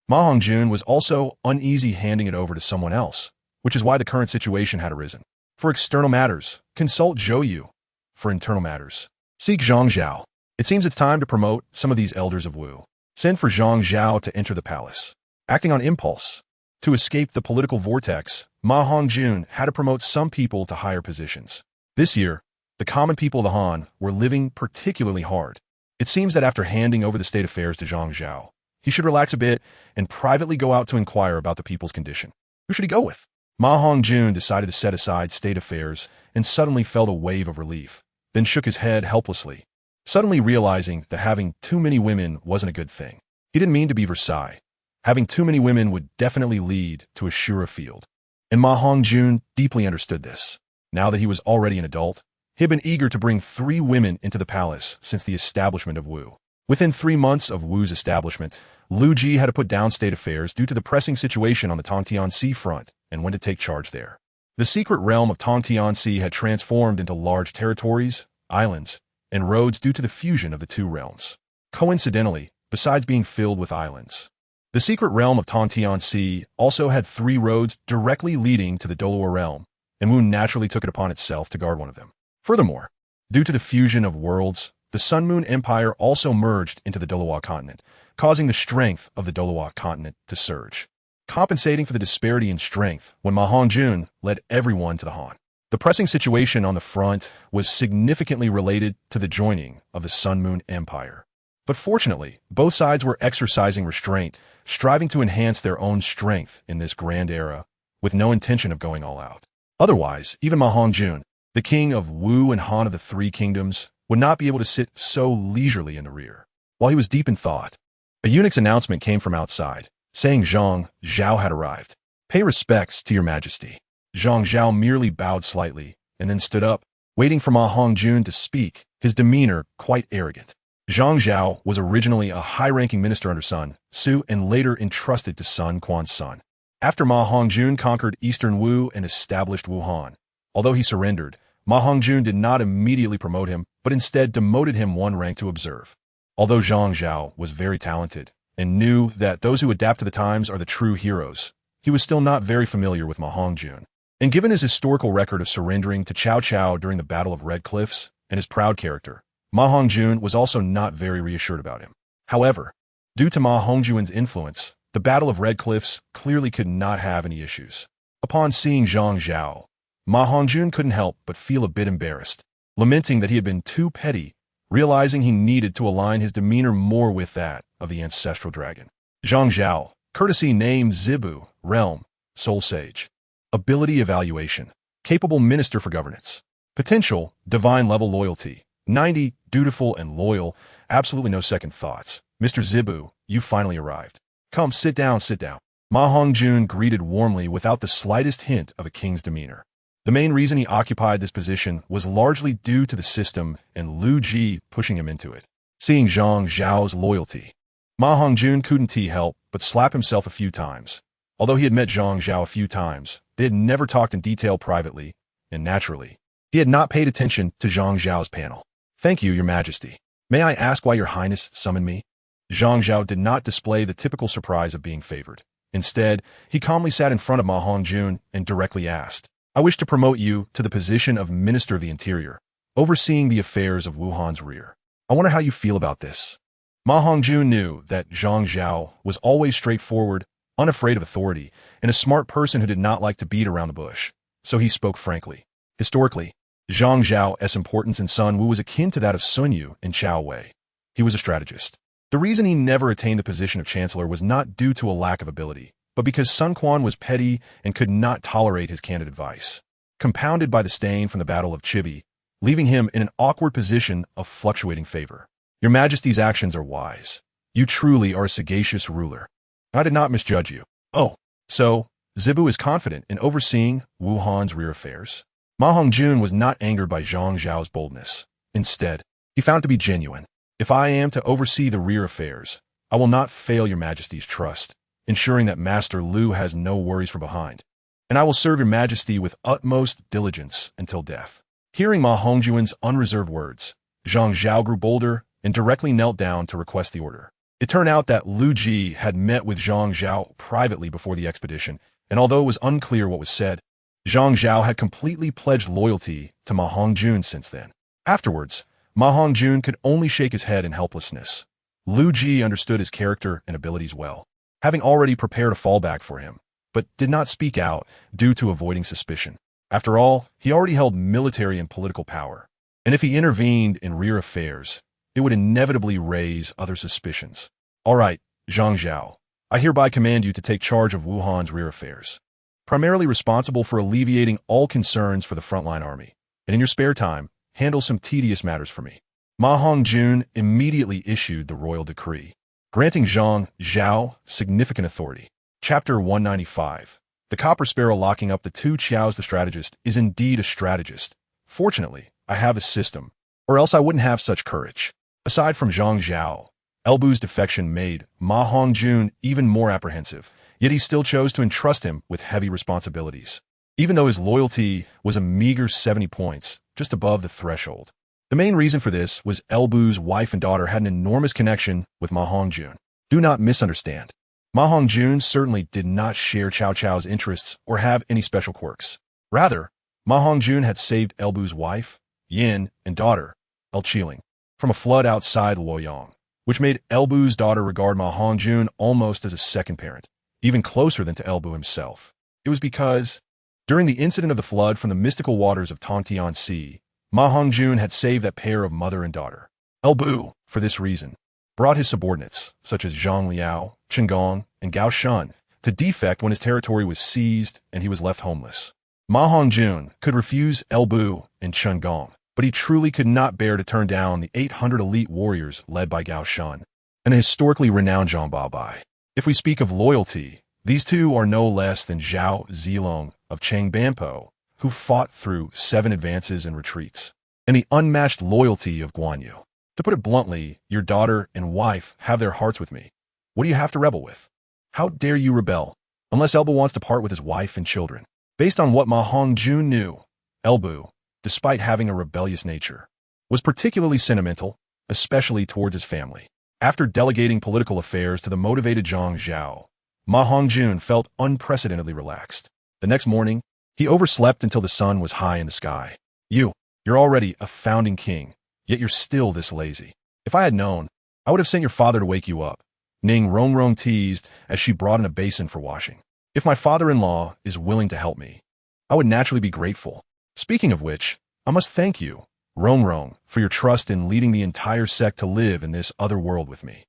MaHongjun was also uneasy handing it over to someone else, which is why the current situation had arisen. For external matters, consult Zhou Yu. For internal matters, seek Zhang Zhao. It seems it's time to promote some of these elders of Wu. Send for Zhang Zhao to enter the palace. Acting on impulse, to escape the political vortex, MaHongjun had to promote some people to higher positions. This year, the common people of the Han were living particularly hard. It seems that after handing over the state affairs to Zhang Zhao, he should relax a bit and privately go out to inquire about the people's condition. Who should he go with? MaHongjun decided to set aside state affairs and suddenly felt a wave of relief, then shook his head helplessly, suddenly realizing that having too many women wasn't a good thing. He didn't mean to be Versailles. Having too many women would definitely lead to a surer field. And MaHongjun deeply understood this. Now that he was already an adult, he had been eager to bring 3 women into the palace since the establishment of Wu. Within 3 months of Wu's establishment, Liu Ji had to put down state affairs due to the pressing situation on the Tangtian Sea front and went to take charge there. The secret realm of Tangtian Sea had transformed into large territories, islands, and roads due to the fusion of the two realms. Coincidentally, besides being filled with islands. The secret realm of Tang San also had 3 roads directly leading to the Douluo realm, and Wu naturally took it upon itself to guard one of them. Furthermore, due to the fusion of worlds, the Sun-Moon Empire also merged into the Douluo continent, causing the strength of the Douluo continent to surge, compensating for the disparity in strength when MaHongjun led everyone to the Han. The pressing situation on the front was significantly related to the joining of the Sun-Moon Empire. But fortunately, both sides were exercising restraint, striving to enhance their own strength in this grand era, with no intention of going all out. Otherwise, even MaHongjun, the king of Wu and Han of the 3 kingdoms, would not be able to sit so leisurely in the rear. While he was deep in thought, a eunuch's announcement came from outside, saying Zhang Zhao had arrived. "Pay respects to your majesty." Zhang Zhao merely bowed slightly, and then stood up, waiting for MaHongjun to speak, his demeanor quite arrogant. Zhang Zhao was originally a high-ranking minister under Sun Su and later entrusted to Sun Quan's son. After MaHongjun conquered eastern Wu and established Wuhan, although he surrendered, MaHongjun did not immediately promote him, but instead demoted him 1 rank to observe. Although Zhang Zhao was very talented and knew that those who adapt to the times are the true heroes, he was still not very familiar with MaHongjun. And given his historical record of surrendering to Cao Cao during the Battle of Red Cliffs and his proud character, MaHongjun was also not very reassured about him. However, due to MaHongjun's influence, the Battle of Red Cliffs clearly could not have any issues. Upon seeing Zhang Zhao, MaHongjun couldn't help but feel a bit embarrassed, lamenting that he had been too petty, realizing he needed to align his demeanor more with that of the ancestral dragon. Zhang Zhao, courtesy name Zibu, realm, soul sage. Ability evaluation, capable minister for governance. Potential, divine level loyalty. 90, dutiful and loyal, absolutely no second thoughts. Mr. Zibu, you finally arrived. Come, sit down, sit down. MaHongjun greeted warmly without the slightest hint of a king's demeanor. The main reason he occupied this position was largely due to the system and Lu Ji pushing him into it. Seeing Zhang Zhao's loyalty, MaHongjun couldn't help but slap himself a few times. Although he had met Zhang Zhao a few times, they had never talked in detail privately, and naturally, he had not paid attention to Zhang Zhao's panel. "Thank you, your majesty. May I ask why your highness summoned me?" Zhang Zhao did not display the typical surprise of being favored. Instead, he calmly sat in front of MaHongjun and directly asked, "I wish to promote you to the position of Minister of the Interior, overseeing the affairs of Wuhan's rear. I wonder how you feel about this." MaHongjun knew that Zhang Zhao was always straightforward, unafraid of authority, and a smart person who did not like to beat around the bush, so he spoke frankly. Historically, Zhang Zhao's importance in Sun Wu was akin to that of Sun Yu in Chao Wei. He was a strategist. The reason he never attained the position of chancellor was not due to a lack of ability, but because Sun Quan was petty and could not tolerate his candid advice, compounded by the stain from the Battle of Chibi, leaving him in an awkward position of fluctuating favor. "Your Majesty's actions are wise. You truly are a sagacious ruler. I did not misjudge you." "Oh, so Zibu is confident in overseeing Wuhan's rear affairs?" MaHongjun was not angered by Zhang Zhao's boldness. Instead, he found it to be genuine. "If I am to oversee the rear affairs, I will not fail your Majesty's trust, ensuring that Master Lu has no worries from behind. And I will serve your Majesty with utmost diligence until death." Hearing MaHongjun's unreserved words, Zhang Zhao grew bolder and directly knelt down to request the order. It turned out that Lu Ji had met with Zhang Zhao privately before the expedition, and although it was unclear what was said, Zhang Zhao had completely pledged loyalty to MaHongjun since then. Afterwards, MaHongjun could only shake his head in helplessness. Lu Ji understood his character and abilities well, having already prepared a fallback for him, but did not speak out due to avoiding suspicion. After all, he already held military and political power, and if he intervened in rear affairs, it would inevitably raise other suspicions. "All right, Zhang Zhao, I hereby command you to take charge of Wuhan's rear affairs, primarily responsible for alleviating all concerns for the frontline army, and in your spare time, handle some tedious matters for me." MaHongjun immediately issued the royal decree, granting Zhang Zhao significant authority. Chapter 195. The Copper Sparrow locking up the 2 Qiaos. The strategist is indeed a strategist. Fortunately, I have a system, or else I wouldn't have such courage. Aside from Zhang Zhao, Elbu's defection made MaHongjun even more apprehensive, yet he still chose to entrust him with heavy responsibilities. Even though his loyalty was a meager 70 points, just above the threshold, The main reason for this was Elbu's wife and daughter had an enormous connection with MaHongjun. Do not misunderstand. MaHongjun certainly did not share Cao Cao's interests or have any special quirks. Rather, MaHongjun had saved Elbu's wife, Yin, and daughter, El Chiling, from a flood outside Luoyang, which made Elbu's daughter regard MaHongjun almost as a second parent, even closer than to Elbu himself. It was because, during the incident of the flood from the mystical waters of Tongtian Sea, MaHongjun had saved that pair of mother and daughter. Elbu, for this reason, brought his subordinates, such as Zhang Liao, Chen Gong, and Gao Shun, to defect when his territory was seized and he was left homeless. MaHongjun could refuse Elbu and Chen Gong, but he truly could not bear to turn down the 800 elite warriors led by Gao Shun and the historically renowned Zhang Baobai. If we speak of loyalty, these two are no less than Zhao Zilong of Changbanpo, who fought through 7 advances and retreats, and the unmatched loyalty of Guan Yu. To put it bluntly, your daughter and wife have their hearts with me. What do you have to rebel with? How dare you rebel, unless Elbu wants to part with his wife and children? Based on what MaHongjun knew, Elbu, despite having a rebellious nature, was particularly sentimental, especially towards his family. After delegating political affairs to the motivated Zhang Zhao, MaHongjun felt unprecedentedly relaxed. The next morning, he overslept until the sun was high in the sky. You're already a founding king, yet you're still this lazy. If I had known, I would have sent your father to wake you up. Ning Rongrong teased as she brought in a basin for washing. If my father-in-law is willing to help me, I would naturally be grateful. Speaking of which, I must thank you, Rongrong, for your trust in leading the entire sect to live in this other world with me.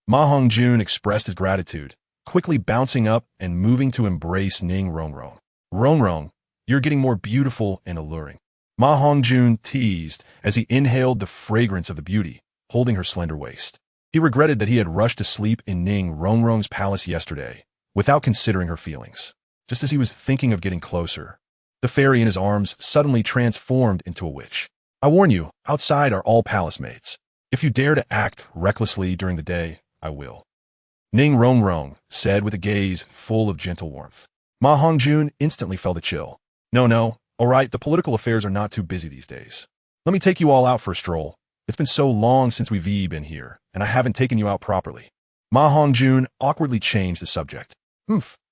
MaHongjun expressed his gratitude, quickly bouncing up and moving to embrace Ning Rongrong. Rongrong, you're getting more beautiful and alluring. MaHongjun teased as he inhaled the fragrance of the beauty, holding her slender waist. He regretted that he had rushed to sleep in Ning Rongrong's palace yesterday, without considering her feelings. Just as he was thinking of getting closer, the fairy in his arms suddenly transformed into a witch. I warn you, outside are all palace maids. If you dare to act recklessly during the day, I will. Ning Rongrong said with a gaze full of gentle warmth. MaHongjun instantly felt a chill. No, all right, the political affairs are not too busy these days. Let me take you all out for a stroll. It's been so long since we've been here, and I haven't taken you out properly. MaHongjun awkwardly changed the subject.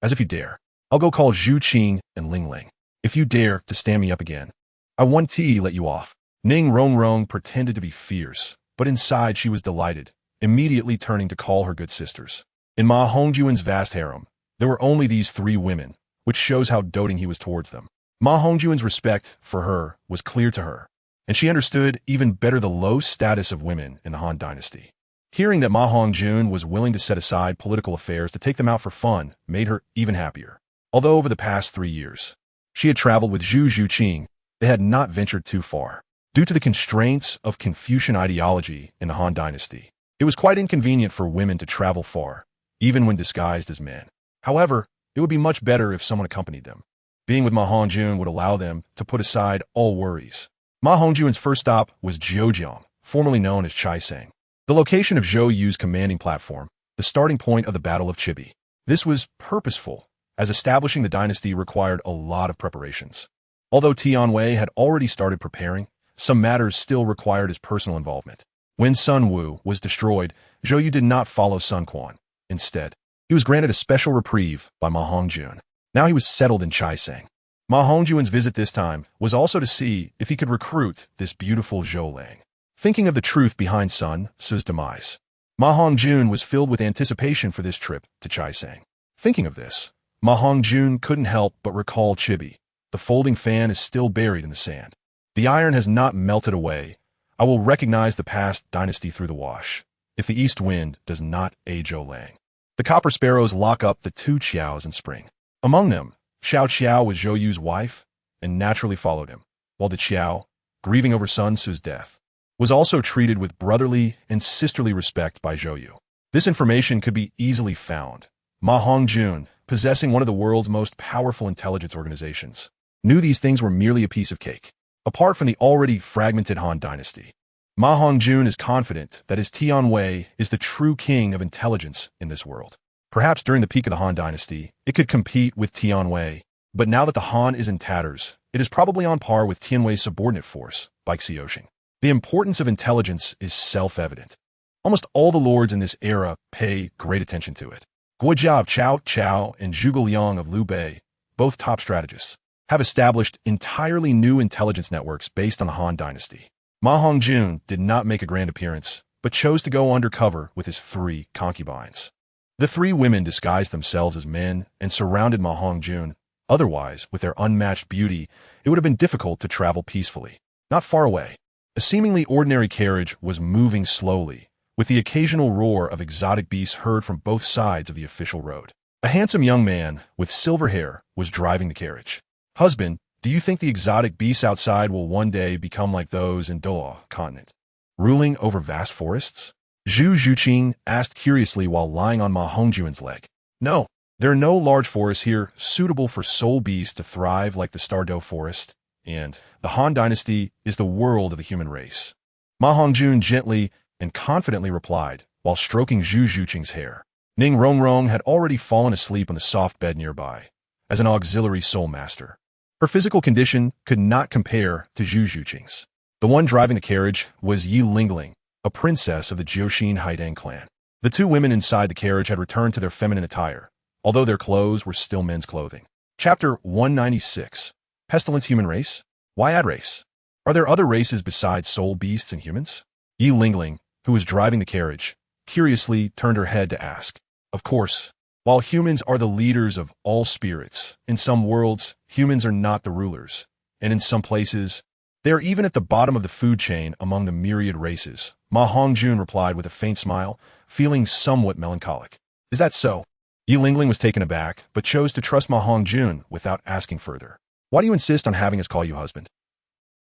As if you dare. I'll go call Zhu Qing and Ling Ling. If you dare to stand me up again, I want to let you off. Ning Rongrong pretended to be fierce, but inside she was delighted, immediately turning to call her good sisters. In MaHongjun's vast harem, there were only these 3 women, which shows how doting he was towards them. MaHongjun's respect for her was clear to her, and she understood even better the low status of women in the Han dynasty. Hearing that MaHongjun was willing to set aside political affairs to take them out for fun made her even happier. Although over the past 3 years, she had traveled with Zhu Qing, they had not ventured too far. Due to the constraints of Confucian ideology in the Han dynasty, it was quite inconvenient for women to travel far, even when disguised as men. However, it would be much better if someone accompanied them. Being with MaHongjun would allow them to put aside all worries. MaHongjun's first stop was Zhoujiang, formerly known as Chaisang, the location of Zhou Yu's commanding platform, the starting point of the Battle of Chibi. This was purposeful, as establishing the dynasty required a lot of preparations. Although Tianwei had already started preparing, some matters still required his personal involvement. When Sun Wu was destroyed, Zhou Yu did not follow Sun Quan. Instead, he was granted a special reprieve by MaHongjun. Now he was settled in Chaisang. MaHongjun's visit this time was also to see if he could recruit this beautiful Zhou Lang. Thinking of the truth behind Sun Tzu's demise, MaHongjun was filled with anticipation for this trip to Chaisang. Thinking of this, MaHongjun couldn't help but recall Chibi. The folding fan is still buried in the sand. The iron has not melted away. I will recognize the past dynasty through the wash, if the east wind does not aid Zhou Lang. The copper sparrows lock up the 2 Qiaos in spring. Among them, Xiao Qiao was Zhou Yu's wife and naturally followed him, while the Qiao, grieving over Sun Tzu's death, was also treated with brotherly and sisterly respect by Zhou Yu. This information could be easily found. MaHongjun, possessing one of the world's most powerful intelligence organizations, knew these things were merely a piece of cake. Apart from the already fragmented Han dynasty, MaHongjun is confident that his Tianwei is the true king of intelligence in this world. Perhaps during the peak of the Han dynasty, it could compete with Tianwei, but now that the Han is in tatters, it is probably on par with Tianwei's subordinate force, Baixiaoxing. The importance of intelligence is self-evident. Almost all the lords in this era pay great attention to it. Guojia of Cao Cao and Zhuge Liang of Liu Bei, both top strategists, have established entirely new intelligence networks based on the Han dynasty. MaHongjun did not make a grand appearance, but chose to go undercover with his 3 concubines. The 3 women disguised themselves as men and surrounded MaHongjun. Otherwise, with their unmatched beauty, it would have been difficult to travel peacefully. Not far away, a seemingly ordinary carriage was moving slowly, with the occasional roar of exotic beasts heard from both sides of the official road. A handsome young man with silver hair was driving the carriage. "Husband, do you think the exotic beasts outside will one day become like those in Douluo continent, ruling over vast forests?" Zhu Zhuqing asked curiously while lying on MaHongjun's leg. "No, there are no large forests here suitable for soul beasts to thrive like the Stardo forest, and the Han dynasty is the world of the human race." MaHongjun gently and confidently replied, while stroking Zhu Zhuqing's hair. Ning Rongrong had already fallen asleep on the soft bed nearby, as an auxiliary soul master. Her physical condition could not compare to Zhu Zhuqing's. The one driving the carriage was Yi Lingling, a princess of the Jiuxin Haidang clan. The 2 women inside the carriage had returned to their feminine attire, although their clothes were still men's clothing. Chapter 196. Pestilence Human Race? Why add race? Are there other races besides soul beasts and humans? Yi Lingling, who was driving the carriage, curiously turned her head to ask. Of course, while humans are the leaders of all spirits, in some worlds, humans are not the rulers, and in some places, they are even at the bottom of the food chain among the myriad races. MaHongjun replied with a faint smile, feeling somewhat melancholic. Is that so? Yi Lingling was taken aback, but chose to trust MaHongjun without asking further. Why do you insist on having us call you husband?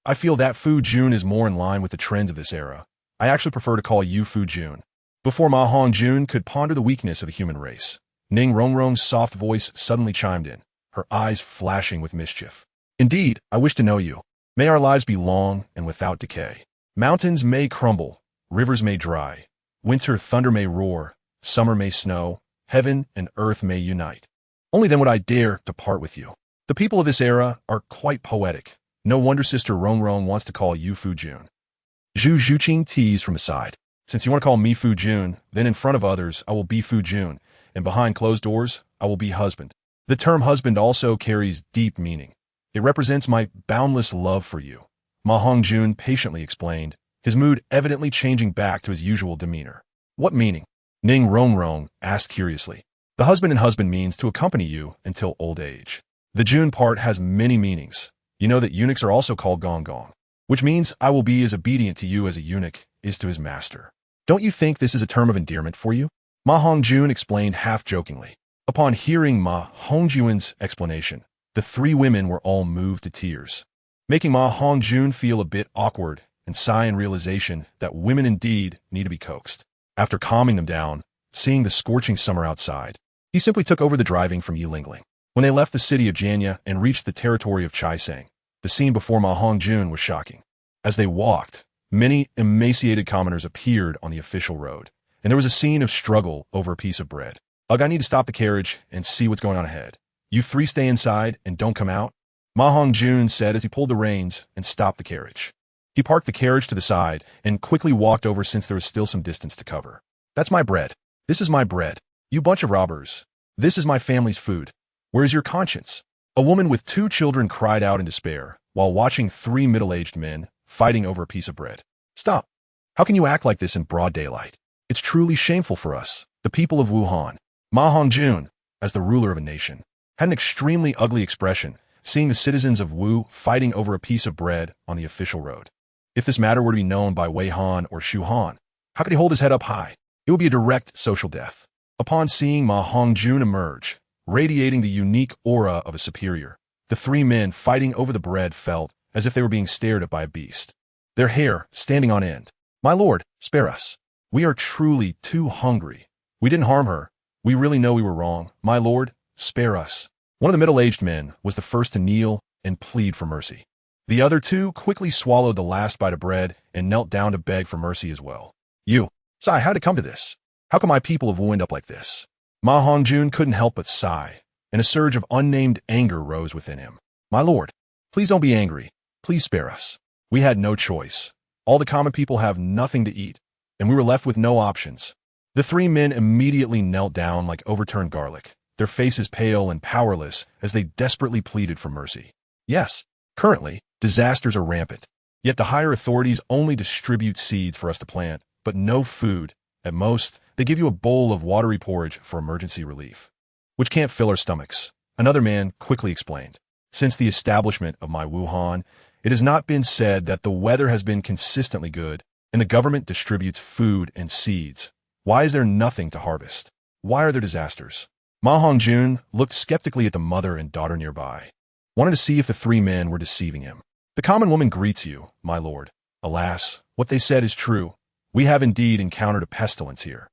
I feel that Fu Jun is more in line with the trends of this era. I actually prefer to call you Fu Jun. Before MaHongjun could ponder the weakness of the human race, Ning Rongrong's soft voice suddenly chimed in, her eyes flashing with mischief. Indeed, I wish to know you. May our lives be long and without decay. Mountains may crumble, rivers may dry, winter thunder may roar, summer may snow, heaven and earth may unite. Only then would I dare to part with you. The people of this era are quite poetic. No wonder Sister Rongrong wants to call you Fu Jun. Zhu Zhuqing teased from the side. Since you want to call me Fu Jun, then in front of others I will be Fu Jun, and behind closed doors I will be husband. The term husband also carries deep meaning. It represents my boundless love for you. MaHongjun patiently explained, his mood evidently changing back to his usual demeanor. What meaning? Ning Rongrong asked curiously. The husband and husband means to accompany you until old age. The Jun part has many meanings. You know that eunuchs are also called gong gong, which means I will be as obedient to you as a eunuch is to his master. Don't you think this is a term of endearment for you? MaHongjun explained half-jokingly. Upon hearing MaHongjun's explanation, the 3 women were all moved to tears, making MaHongjun feel a bit awkward and sigh in realization that women indeed need to be coaxed. After calming them down, seeing the scorching summer outside, he simply took over the driving from Yi Lingling. When they left the city of Jianya and reached the territory of Chaisang, the scene before MaHongjun was shocking. As they walked, many emaciated commoners appeared on the official road, and there was a scene of struggle over a piece of bread. Ugh, I need to stop the carriage and see what's going on ahead. You 3 stay inside and don't come out, MaHongjun said as he pulled the reins and stopped the carriage. He parked the carriage to the side and quickly walked over since there was still some distance to cover. That's my bread. This is my bread. You bunch of robbers. This is my family's food. Where's your conscience? A woman with 2 children cried out in despair while watching 3 middle-aged men fighting over a piece of bread. Stop. How can you act like this in broad daylight? It's truly shameful for us, the people of Wuhan. MaHongjun, as the ruler of a nation, had an extremely ugly expression, seeing the citizens of Wu fighting over a piece of bread on the official road. If this matter were to be known by Wei Han or Shu Han, how could he hold his head up high? It would be a direct social death. Upon seeing MaHongjun emerge, radiating the unique aura of a superior, the 3 men fighting over the bread felt as if they were being stared at by a beast, their hair standing on end. My lord, spare us. We are truly too hungry. We didn't harm her. We really know we were wrong. My lord, spare us. One of the middle-aged men was the first to kneel and plead for mercy. The other 2 quickly swallowed the last bite of bread and knelt down to beg for mercy as well. You, Sai, how'd it come to this? How come my people have wound up like this? MaHongjun couldn't help but sigh, and a surge of unnamed anger rose within him. My lord, please don't be angry. Please spare us. We had no choice. All the common people have nothing to eat, and we were left with no options. The three men immediately knelt down like overturned garlic, their faces pale and powerless as they desperately pleaded for mercy. Yes, currently, disasters are rampant. Yet the higher authorities only distribute seeds for us to plant, but no food. At most, they give you a bowl of watery porridge for emergency relief, which can't fill our stomachs. Another man quickly explained. Since the establishment of my Wuhan, it has not been said that the weather has been consistently good, and the government distributes food and seeds. Why is there nothing to harvest? Why are there disasters? MaHongjun looked skeptically at the mother and daughter nearby, wanted to see if the three men were deceiving him. The common woman greets you, my lord. Alas, what they said is true. We have indeed encountered a pestilence here.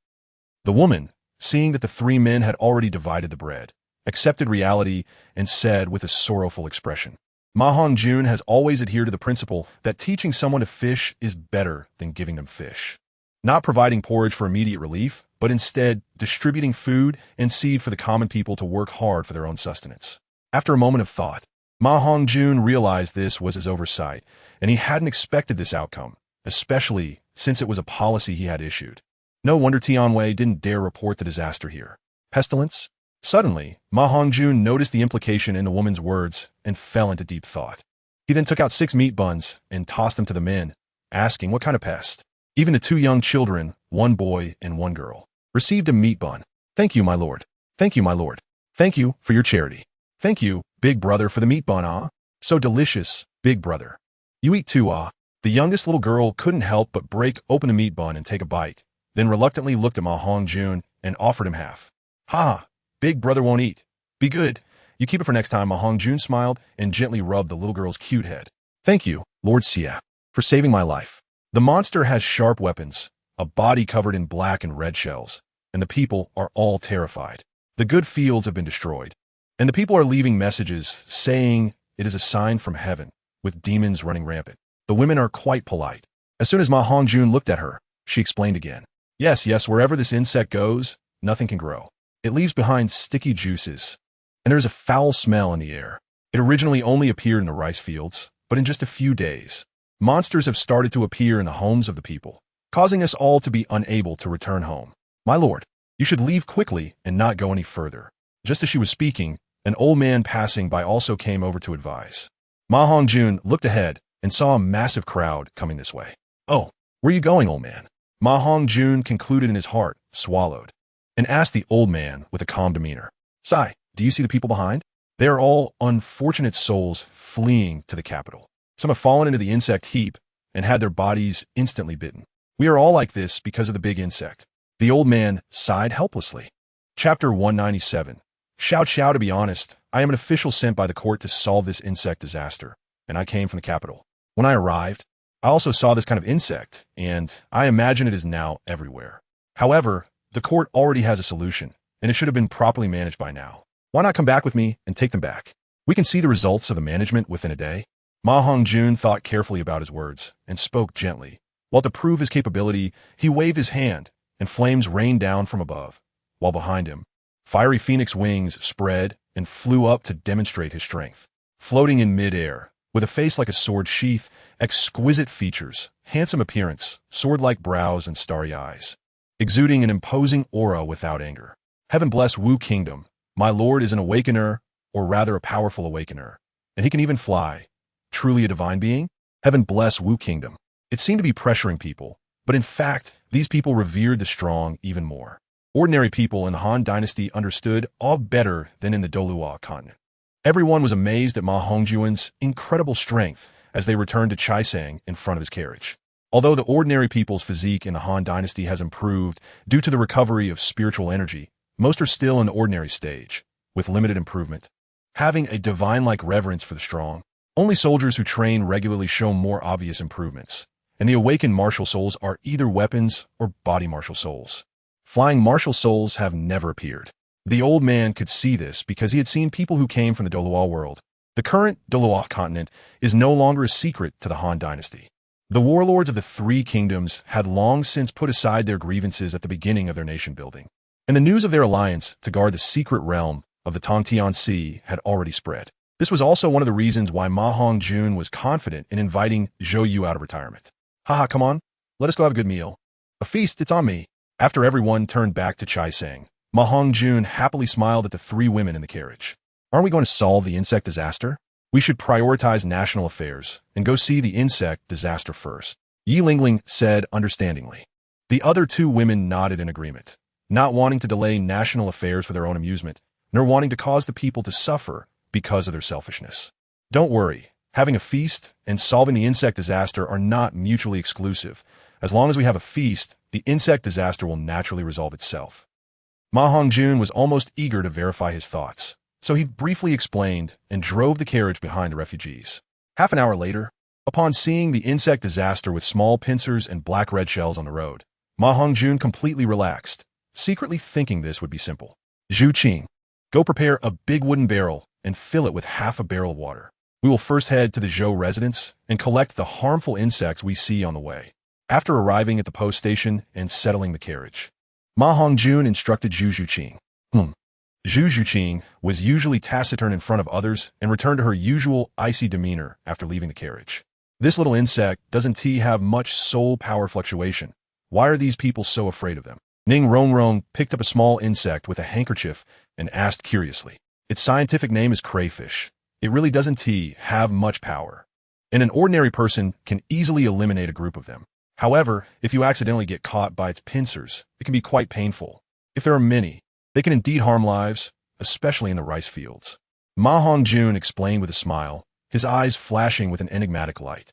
The woman, seeing that the three men had already divided the bread, accepted reality and said with a sorrowful expression, MaHongjun has always adhered to the principle that teaching someone to fish is better than giving them fish. Not providing porridge for immediate relief, but instead distributing food and seed for the common people to work hard for their own sustenance. After a moment of thought, MaHongjun realized this was his oversight, and he hadn't expected this outcome, especially since it was a policy he had issued. No wonder Tianwei didn't dare report the disaster here. Pestilence? Suddenly, MaHongjun noticed the implication in the woman's words and fell into deep thought. He then took out 6 meat buns and tossed them to the men, asking what kind of pest. Even the 2 young children, 1 boy and 1 girl, received a meat bun. Thank you, my lord. Thank you, my lord. Thank you for your charity. Thank you, big brother, for the meat bun, ah? So delicious, big brother. You eat too, ah? The youngest little girl couldn't help but break open the meat bun and take a bite, then reluctantly looked at MaHongjun and offered him half. Ha! Big brother won't eat. Be good. You keep it for next time. MaHongjun smiled and gently rubbed the little girl's cute head. Thank you, Lord Xia, for saving my life. The monster has sharp weapons, a body covered in black and red shells, and the people are all terrified. The good fields have been destroyed, and the people are leaving messages saying it is a sign from heaven, with demons running rampant. The women are quite polite. As soon as MaHongjun looked at her, she explained again. Yes, wherever this insect goes, nothing can grow. It leaves behind sticky juices, and there is a foul smell in the air. It originally only appeared in the rice fields, but in just a few days, monsters have started to appear in the homes of the people, causing us all to be unable to return home. My lord, you should leave quickly and not go any further. Just as she was speaking, an old man passing by also came over to advise. MaHongjun looked ahead and saw a massive crowd coming this way. Oh, where are you going, old man? MaHongjun concluded in his heart, swallowed, and asked the old man with a calm demeanor. Sai, do you see the people behind? They are all unfortunate souls fleeing to the capital. Some have fallen into the insect heap and had their bodies instantly bitten. We are all like this because of the big insect. The old man sighed helplessly. Chapter 197. Shout, to be honest, I am an official sent by the court to solve this insect disaster, and I came from the capital. When I arrived, I also saw this kind of insect, and I imagine it is now everywhere. However, the court already has a solution, and it should have been properly managed by now. Why not come back with me and take them back? We can see the results of the management within a day. MaHongjun thought carefully about his words and spoke gently. While to prove his capability, he waved his hand, and flames rained down from above, while behind him, fiery phoenix wings spread and flew up to demonstrate his strength. Floating in mid-air, with a face like a sword sheath, exquisite features, handsome appearance, sword-like brows and starry eyes, exuding an imposing aura without anger. Heaven bless Wu Kingdom. My lord is an awakener, or rather a powerful awakener, and he can even fly. Truly a divine being? Heaven bless Wu Kingdom. It seemed to be pressuring people, but in fact, these people revered the strong even more. Ordinary people in the Han Dynasty understood all better than in the Douluo continent. Everyone was amazed at MaHongjun's incredible strength as they returned to Chaisang in front of his carriage. Although the ordinary people's physique in the Han Dynasty has improved due to the recovery of spiritual energy, most are still in the ordinary stage, with limited improvement. Having a divine-like reverence for the strong, only soldiers who train regularly show more obvious improvements, and the awakened martial souls are either weapons or body martial souls. Flying martial souls have never appeared. The old man could see this because he had seen people who came from the Douluo world. The current Douluo continent is no longer a secret to the Han Dynasty. The warlords of the 3 kingdoms had long since put aside their grievances at the beginning of their nation building, and the news of their alliance to guard the secret realm of the Tang Sea had already spread. This was also one of the reasons why MaHongjun was confident in inviting Zhou Yu out of retirement. Haha, come on. Let us go have a good meal. A feast, it's on me. After everyone turned back to Chai Sang, MaHongjun happily smiled at the three women in the carriage. Aren't we going to solve the insect disaster? We should prioritize national affairs and go see the insect disaster first, Yi Lingling said understandingly. The other two women nodded in agreement, not wanting to delay national affairs for their own amusement, nor wanting to cause the people to suffer because of their selfishness. Don't worry, having a feast and solving the insect disaster are not mutually exclusive. As long as we have a feast, the insect disaster will naturally resolve itself. MaHongjun was almost eager to verify his thoughts, so he briefly explained and drove the carriage behind the refugees. Half an hour later, upon seeing the insect disaster with small pincers and black-red shells on the road, MaHongjun completely relaxed, secretly thinking this would be simple. Zhu Qing, go prepare a big wooden barrel and fill it with half a barrel of water. We will first head to the Zhou residence and collect the harmful insects we see on the way. After arriving at the post station and settling the carriage, MaHongjun instructed Zhu Qing. Zhu Qing was usually taciturn in front of others and returned to her usual icy demeanor after leaving the carriage. This little insect doesn't have much soul power fluctuation. Why are these people so afraid of them? Ning Rongrong picked up a small insect with a handkerchief and asked curiously. Its scientific name is crayfish. It really doesn't have much power, and an ordinary person can easily eliminate a group of them. However, if you accidentally get caught by its pincers, it can be quite painful. If there are many, they can indeed harm lives, especially in the rice fields. MaHongjun explained with a smile, his eyes flashing with an enigmatic light.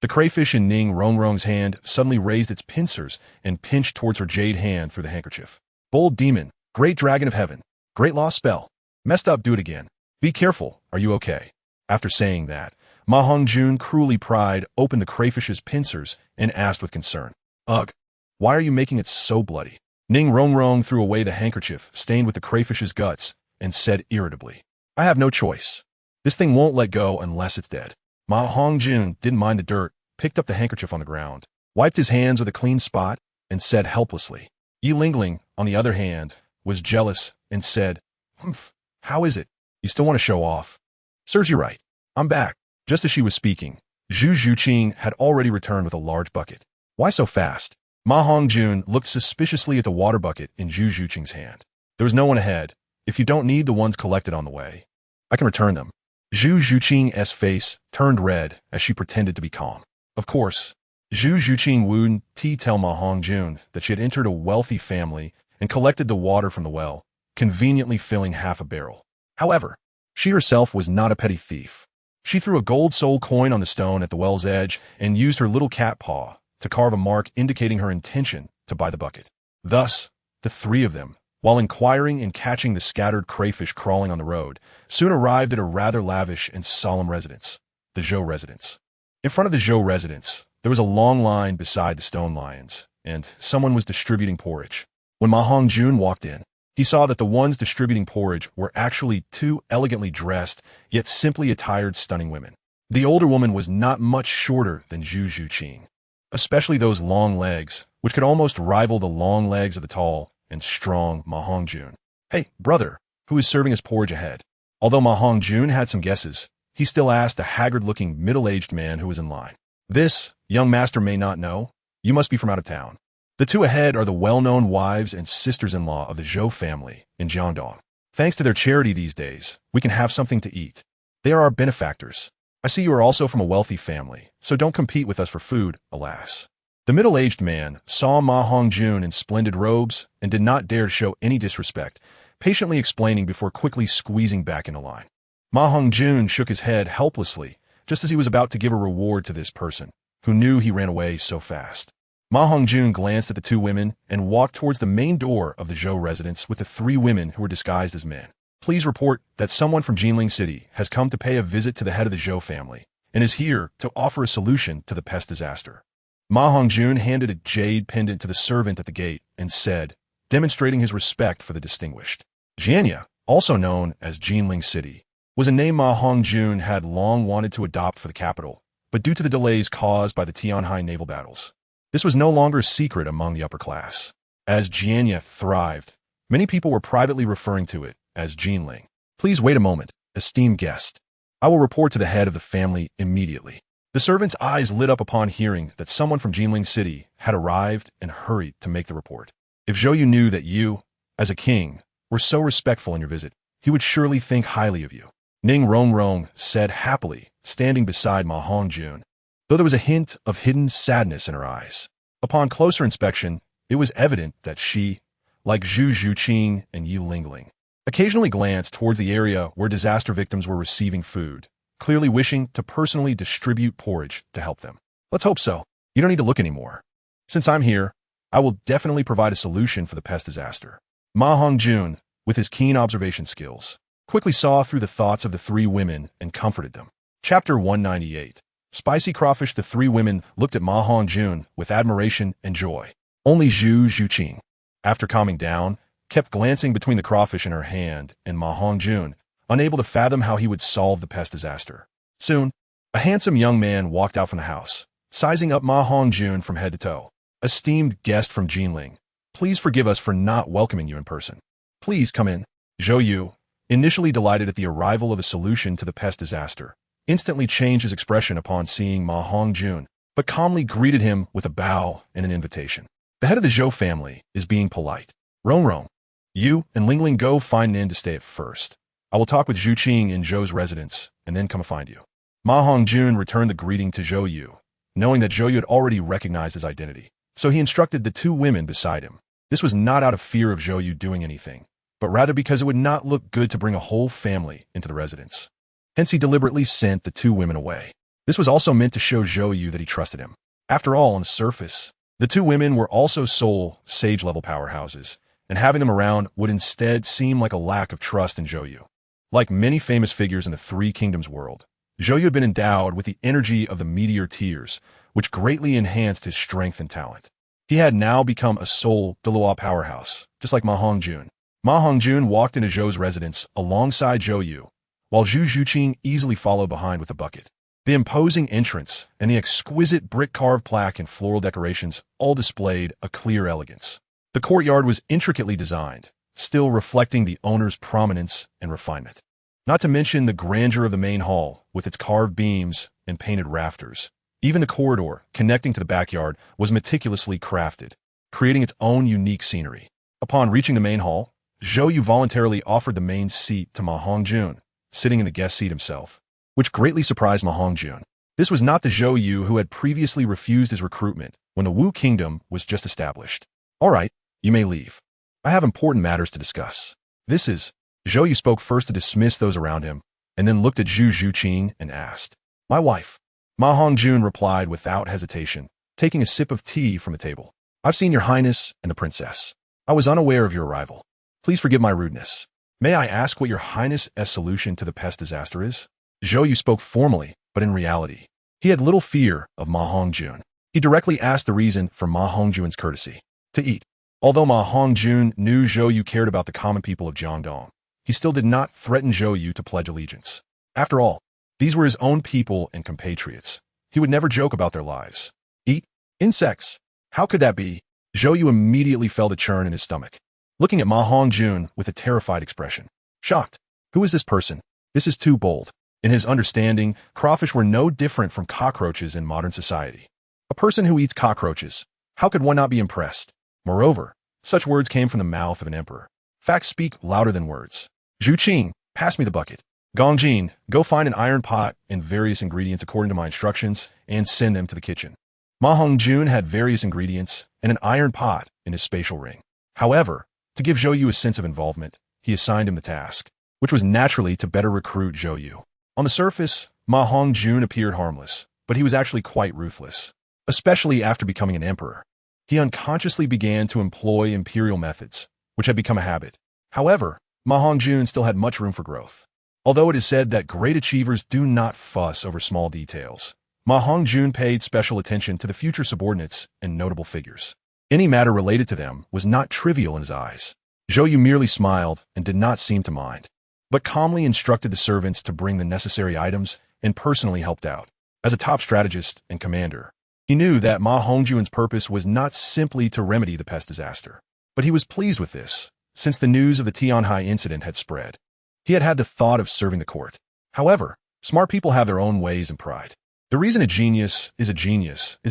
The crayfish in Ning Rongrong's hand suddenly raised its pincers and pinched towards her jade hand through the handkerchief. Bold demon, great dragon of heaven, great lost spell. Messed up, do it again. Be careful, are you okay? After saying that, MaHongjun cruelly pried open the crayfish's pincers and asked with concern. Ugh, why are you making it so bloody? Ning Rongrong threw away the handkerchief stained with the crayfish's guts and said irritably, I have no choice. This thing won't let go unless it's dead. MaHongjun didn't mind the dirt, picked up the handkerchief on the ground, wiped his hands with a clean spot, and said helplessly. Yi Lingling, on the other hand, was jealous and said, Humph, how is it? You still want to show off? Serves you right. I'm back. Just as she was speaking, Zhu Qing had already returned with a large bucket. Why so fast? MaHongjun looked suspiciously at the water bucket in Zhu Qing's hand. There was no one ahead. If you don't need the ones collected on the way, I can return them. Zhu Qing's face turned red as she pretended to be calm. Of course, Zhu Qing wouldn't tell MaHongjun that she had entered a wealthy family and collected the water from the well, conveniently filling half a barrel. However, she herself was not a petty thief. She threw a gold soul coin on the stone at the well's edge and used her little cat paw to carve a mark indicating her intention to buy the bucket. Thus, the three of them, while inquiring and catching the scattered crayfish crawling on the road, soon arrived at a rather lavish and solemn residence, the Zhou residence. In front of the Zhou residence, there was a long line beside the stone lions, and someone was distributing porridge. When MaHongjun walked in, he saw that the ones distributing porridge were actually two elegantly dressed, yet simply attired stunning women. The older woman was not much shorter than Zhu Qing, especially those long legs, which could almost rival the long legs of the tall and strong MaHongjun. Hey, brother, who is serving us porridge ahead? Although MaHongjun had some guesses, he still asked a haggard-looking middle-aged man who was in line. This, young master may not know. You must be from out of town. The two ahead are the well-known wives and sisters-in-law of the Zhou family in Jiangdong. Thanks to their charity these days, we can have something to eat. They are our benefactors. I see you are also from a wealthy family, so don't compete with us for food, alas. The middle-aged man saw MaHongjun in splendid robes and did not dare to show any disrespect, patiently explaining before quickly squeezing back into line. MaHongjun shook his head helplessly, just as he was about to give a reward to this person, who knew he ran away so fast. MaHongjun glanced at the two women and walked towards the main door of the Zhou residence with the three women who were disguised as men. Please report that someone from Jinling City has come to pay a visit to the head of the Zhou family and is here to offer a solution to the pest disaster. MaHongjun handed a jade pendant to the servant at the gate and said, demonstrating his respect for the distinguished. Jianya, also known as Jinling City, was a name MaHongjun had long wanted to adopt for the capital, but due to the delays caused by the Tianhai naval battles, this was no longer a secret among the upper class. As Jianya thrived, many people were privately referring to it as Jinling. Please wait a moment, esteemed guest. I will report to the head of the family immediately. The The servant's eyes lit up upon hearing that someone from Jinling City had arrived and hurried to make the report. If Zhou Yu knew that you, as a king, were so respectful in your visit, he would surely think highly of you. Ning Rongrong said happily, standing beside MaHongjun, though there was a hint of hidden sadness in her eyes. Upon closer inspection, it was evident that she, like Zhu Zhuqing and Yi Lingling, occasionally glanced towards the area where disaster victims were receiving food, clearly wishing to personally distribute porridge to help them. Let's hope so. You don't need to look anymore. Since I'm here, I will definitely provide a solution for the pest disaster. MaHongjun, with his keen observation skills, quickly saw through the thoughts of the three women and comforted them. Chapter 198. Spicy Crawfish. The three women looked at MaHongjun with admiration and joy. Only Zhu Zhuqing, after calming down, kept glancing between the crawfish in her hand and MaHongjun, unable to fathom how he would solve the pest disaster. Soon, a handsome young man walked out from the house, sizing up MaHongjun from head to toe. Esteemed guest from Jinling, please forgive us for not welcoming you in person. Please come in. Zhou Yu, initially delighted at the arrival of a solution to the pest disaster, instantly changed his expression upon seeing MaHongjun, but calmly greeted him with a bow and an invitation. The head of the Zhou family is being polite. Rongrong, you and Lingling go find an inn to stay at first. I will talk with Zhuqing in Zhou's residence and then come find you. MaHongjun returned the greeting to Zhou Yu, knowing that Zhou Yu had already recognized his identity, so he instructed the two women beside him. This was not out of fear of Zhou Yu doing anything, but rather because it would not look good to bring a whole family into the residence. Hence he deliberately sent the two women away. This was also meant to show Zhou Yu that he trusted him. After all, on the surface, the two women were also Soul Sage-level powerhouses, and having them around would instead seem like a lack of trust in Zhou Yu. Like many famous figures in the Three Kingdoms world, Zhou Yu had been endowed with the energy of the meteor tears, which greatly enhanced his strength and talent. He had now become a Soul Douluo powerhouse, just like MaHongjun. MaHongjun walked into Zhou's residence alongside Zhou Yu, while Zhu Zhuqing easily followed behind with a bucket. The imposing entrance and the exquisite brick-carved plaque and floral decorations all displayed a clear elegance. The courtyard was intricately designed, still reflecting the owner's prominence and refinement. Not to mention the grandeur of the main hall, with its carved beams and painted rafters. Even the corridor connecting to the backyard was meticulously crafted, creating its own unique scenery. Upon reaching the main hall, Zhou Yu voluntarily offered the main seat to MaHongjun, sitting in the guest seat himself, which greatly surprised MaHongjun. This was not the Zhou Yu who had previously refused his recruitment when the Wu Kingdom was just established. All right, you may leave. I have important matters to discuss. This is... Zhou Yu spoke first to dismiss those around him, and then looked at Zhu Zhuqing and asked, "My wife?" MaHongjun replied without hesitation, taking a sip of tea from the table. "I've seen your highness and the princess. I was unaware of your arrival. Please forgive my rudeness. May I ask what your highness's solution to the pest disaster is?" Zhou Yu spoke formally, but in reality, he had little fear of MaHongjun. He directly asked the reason for MaHongjun's courtesy: to eat. Although MaHongjun knew Zhou Yu cared about the common people of Jiangdong, he still did not threaten Zhou Yu to pledge allegiance. After all, these were his own people and compatriots. He would never joke about their lives. Eat? Insects? How could that be? Zhou Yu immediately felt a churn in his stomach, looking at MaHongjun with a terrified expression. Shocked. Who is this person? This is too bold. In his understanding, crawfish were no different from cockroaches in modern society. A person who eats cockroaches, how could one not be impressed? Moreover, such words came from the mouth of an emperor. Facts speak louder than words. Zhuqing, pass me the bucket. Gongjin, go find an iron pot and various ingredients according to my instructions and send them to the kitchen. MaHongjun had various ingredients and an iron pot in his spatial ring. However, to give Zhou Yu a sense of involvement, he assigned him the task, which was naturally to better recruit Zhou Yu. On the surface, MaHongjun appeared harmless, but he was actually quite ruthless, especially after becoming an emperor. He unconsciously began to employ imperial methods, which had become a habit. However, MaHongjun still had much room for growth. Although it is said that great achievers do not fuss over small details, MaHongjun paid special attention to the future subordinates and notable figures. Any matter related to them was not trivial in his eyes. Zhou Yu merely smiled and did not seem to mind, but calmly instructed the servants to bring the necessary items and personally helped out. As a top strategist and commander, he knew that MaHongjun's purpose was not simply to remedy the pest disaster, but he was pleased with this, since the news of the Tianhai incident had spread. He had had the thought of serving the court. However, smart people have their own ways and pride. The reason a genius is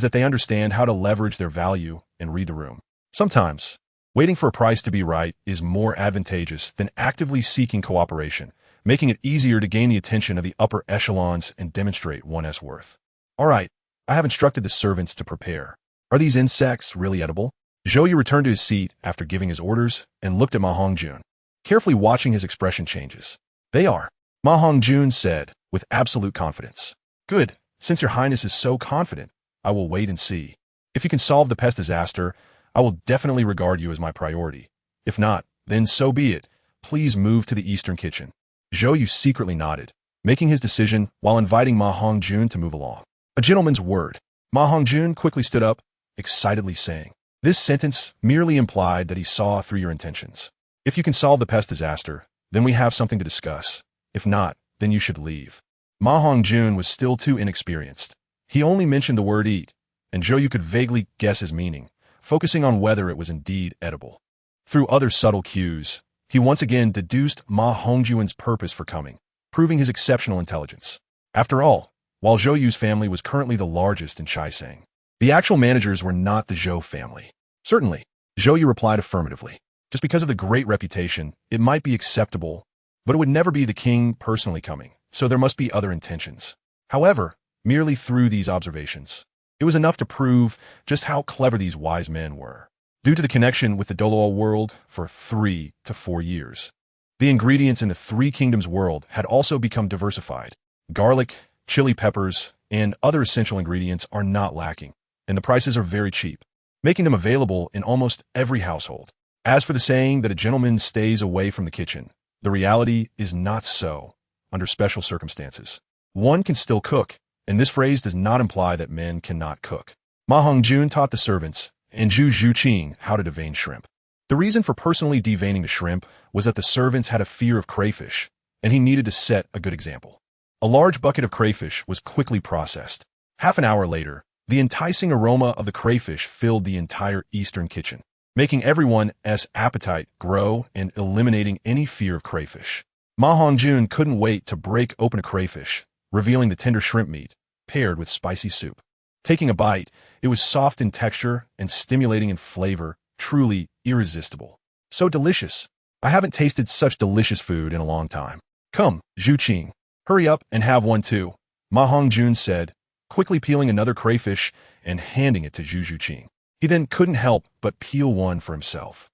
that they understand how to leverage their value and read the room. Sometimes, waiting for a price to be right is more advantageous than actively seeking cooperation, making it easier to gain the attention of the upper echelons and demonstrate one's worth. All right, I have instructed the servants to prepare. Are these insects really edible? Zhou Yu returned to his seat after giving his orders and looked at MaHongjun, carefully watching his expression changes. They are, MaHongjun said with absolute confidence. Good, since your highness is so confident, I will wait and see. If you can solve the pest disaster, I will definitely regard you as my priority. If not, then so be it. Please move to the eastern kitchen. Zhou Yu secretly nodded, making his decision while inviting MaHongjun to move along. A gentleman's word. MaHongjun quickly stood up, excitedly saying, this sentence merely implied that he saw through your intentions. If you can solve the pest disaster, then we have something to discuss. If not, then you should leave. MaHongjun was still too inexperienced. He only mentioned the word eat, and Zhou Yu could vaguely guess his meaning, focusing on whether it was indeed edible. Through other subtle cues, he once again deduced MaHongjun's purpose for coming, proving his exceptional intelligence. After all, while Zhou Yu's family was currently the largest in Chaisang, the actual managers were not the Zhou family. Certainly, Zhou Yu replied affirmatively. Just because of the great reputation, it might be acceptable, but it would never be the king personally coming, so there must be other intentions. However, merely through these observations, it was enough to prove just how clever these wise men were. Due to the connection with the Douluo world for 3 to 4 years, the ingredients in the Three Kingdoms world had also become diversified. Garlic, chili peppers, and other essential ingredients are not lacking, and the prices are very cheap, making them available in almost every household. As for the saying that a gentleman stays away from the kitchen, the reality is not so. Under special circumstances, one can still cook, and this phrase does not imply that men cannot cook. MaHongjun taught the servants and Zhu Zhuqing how to devein shrimp. The reason for personally deveining the shrimp was that the servants had a fear of crayfish, and he needed to set a good example. A large bucket of crayfish was quickly processed. Half an hour later, the enticing aroma of the crayfish filled the entire eastern kitchen, making everyone's appetite grow and eliminating any fear of crayfish. MaHongjun couldn't wait to break open a crayfish, revealing the tender shrimp meat, paired with spicy soup. Taking a bite, it was soft in texture and stimulating in flavor, truly irresistible. So delicious. I haven't tasted such delicious food in a long time. Come, Zhuqing, hurry up and have one too, MaHongjun said, quickly peeling another crayfish and handing it to Zhu Zhuqing. He then couldn't help but peel one for himself.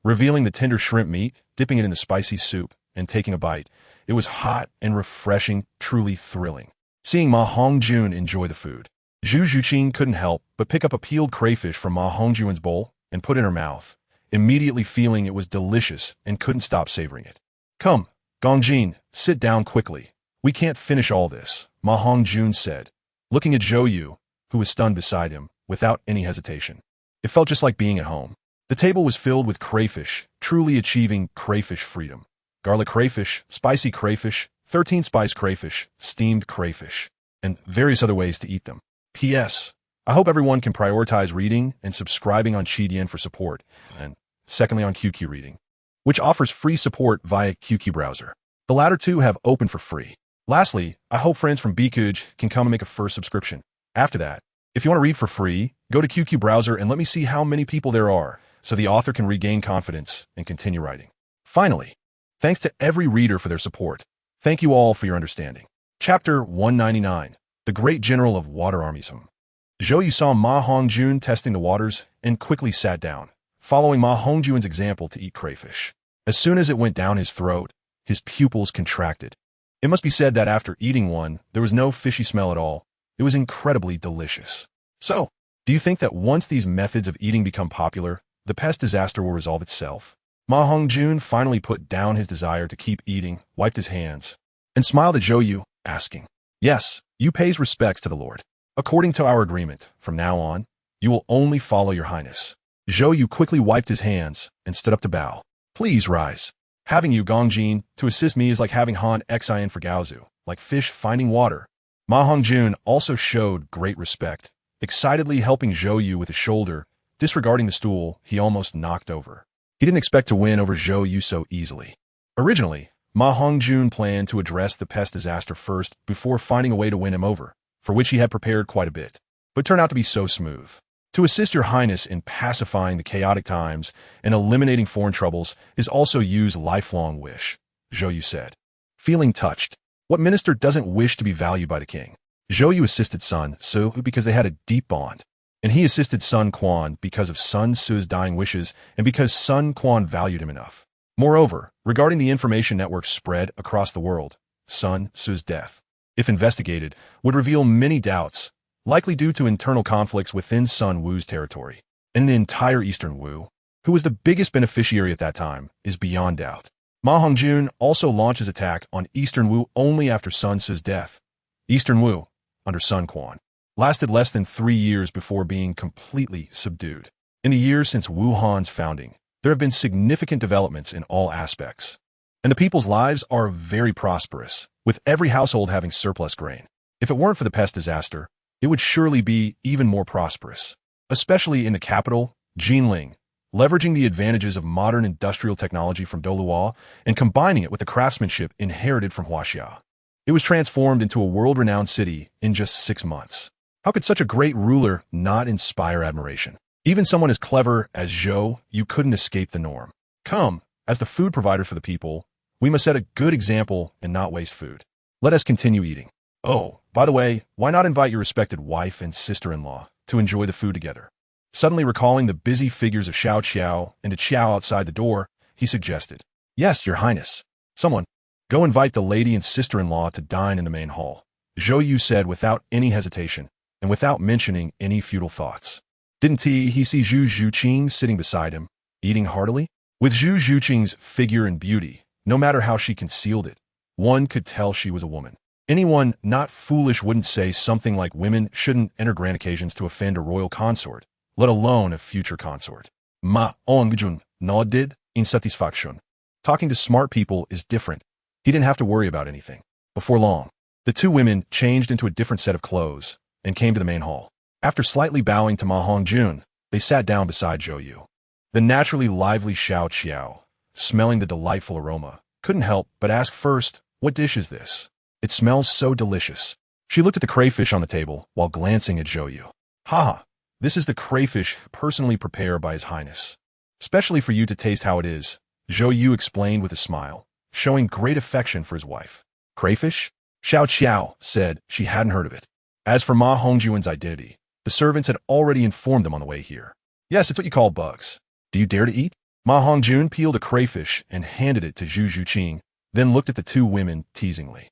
Revealing the tender shrimp meat, dipping it in the spicy soup, and taking a bite, it was hot and refreshing, truly thrilling. Seeing MaHongjun enjoy the food, Zhu Zhuqing couldn't help but pick up a peeled crayfish from MaHongjun's bowl and put it in her mouth, immediately feeling it was delicious and couldn't stop savoring it. Come, Gongjin, sit down quickly. We can't finish all this, MaHongjun said, looking at Zhou Yu, who was stunned beside him, without any hesitation. It felt just like being at home. The table was filled with crayfish, truly achieving crayfish freedom. Garlic crayfish, spicy crayfish, 13-spice crayfish, steamed crayfish, and various other ways to eat them. P.S. I hope everyone can prioritize reading and subscribing on Qidian for support, and secondly on QQ Reading, which offers free support via QQ Browser. The latter two have open for free. Lastly, I hope friends from Bkuj can come and make a first subscription. After that, if you want to read for free, go to QQ Browser and let me see how many people there are, so the author can regain confidence and continue writing. Finally, thanks to every reader for their support. Thank you all for your understanding. Chapter 199, The Great General of Water Armies. Zhou Yu saw MaHongjun testing the waters and quickly sat down, following MaHongjun's example to eat crayfish. As soon as it went down his throat, his pupils contracted. It must be said that after eating one, there was no fishy smell at all. It was incredibly delicious. So, do you think that once these methods of eating become popular, the pest disaster will resolve itself? MaHongjun finally put down his desire to keep eating, wiped his hands, and smiled at Zhou Yu, asking, Yes, you pays respects to the Lord. According to our agreement, from now on, you will only follow your highness. Zhou Yu quickly wiped his hands and stood up to bow. Please rise. Having you, Gongjin, to assist me is like having Han Xian for Gaozu, like fish finding water. MaHongjun also showed great respect, excitedly helping Zhou Yu with his shoulder, disregarding the stool he almost knocked over. He didn't expect to win over Zhou Yu so easily. Originally, MaHongjun planned to address the pest disaster first before finding a way to win him over. for which he had prepared quite a bit, but turned out to be so smooth. To assist your highness in pacifying the chaotic times and eliminating foreign troubles is also Yu's lifelong wish, Zhou Yu said. Feeling touched. What minister doesn't wish to be valued by the king? Zhou Yu assisted Sun Su because they had a deep bond, and he assisted Sun Quan because of Sun Su's dying wishes and because Sun Quan valued him enough. Moreover, regarding the information network spread across the world, Sun Su's death, if investigated, would reveal many doubts, likely due to internal conflicts within Sun Wu's territory. And the entire Eastern Wu, who was the biggest beneficiary at that time, is beyond doubt. MaHongjun also launches attack on Eastern Wu only after Sun Su's death. Eastern Wu, under Sun Quan, lasted less than 3 years before being completely subdued. In the years since Wuhan's founding, there have been significant developments in all aspects, and the people's lives are very prosperous, with every household having surplus grain. If it weren't for the pest disaster, it would surely be even more prosperous, especially in the capital, Jinling, leveraging the advantages of modern industrial technology from Douluo and combining it with the craftsmanship inherited from Huaxia. It was transformed into a world-renowned city in just 6 months. How could such a great ruler not inspire admiration? Even someone as clever as Zhou Yu couldn't escape the norm. Come, as the food provider for the people, we must set a good example and not waste food. Let us continue eating. Oh, by the way, why not invite your respected wife and sister-in-law to enjoy the food together? Suddenly recalling the busy figures of Xiao Qiao and a Qiao outside the door, he suggested, "Yes, your highness. Someone, go invite the lady and sister-in-law to dine in the main hall," Zhou Yu said without any hesitation and without mentioning any futile thoughts. Didn't he see Zhu Zhuqing sitting beside him, eating heartily? With Zhu Zhuqing's figure and beauty, no matter how she concealed it, one could tell she was a woman. Anyone not foolish wouldn't say something like women shouldn't enter grand occasions to offend a royal consort, let alone a future consort. MaHongjun nodded in satisfaction. Talking to smart people is different. He didn't have to worry about anything. Before long, the two women changed into a different set of clothes and came to the main hall. After slightly bowing to MaHongjun, they sat down beside Zhou Yu. The naturally lively Xiao Qiao, smelling the delightful aroma, couldn't help but ask first, "What dish is this? It smells so delicious." She looked at the crayfish on the table while glancing at Zhou Yu. "Haha, this is the crayfish personally prepared by His Highness. Especially for you to taste how it is," Zhou Yu explained with a smile, showing great affection for his wife. "Crayfish?" Xiao Qiao said she hadn't heard of it. As for MaHongjun's identity, the servants had already informed them on the way here. "Yes, it's what you call bugs. Do you dare to eat?" MaHongjun peeled a crayfish and handed it to Zhu Zhuqing, then looked at the two women teasingly.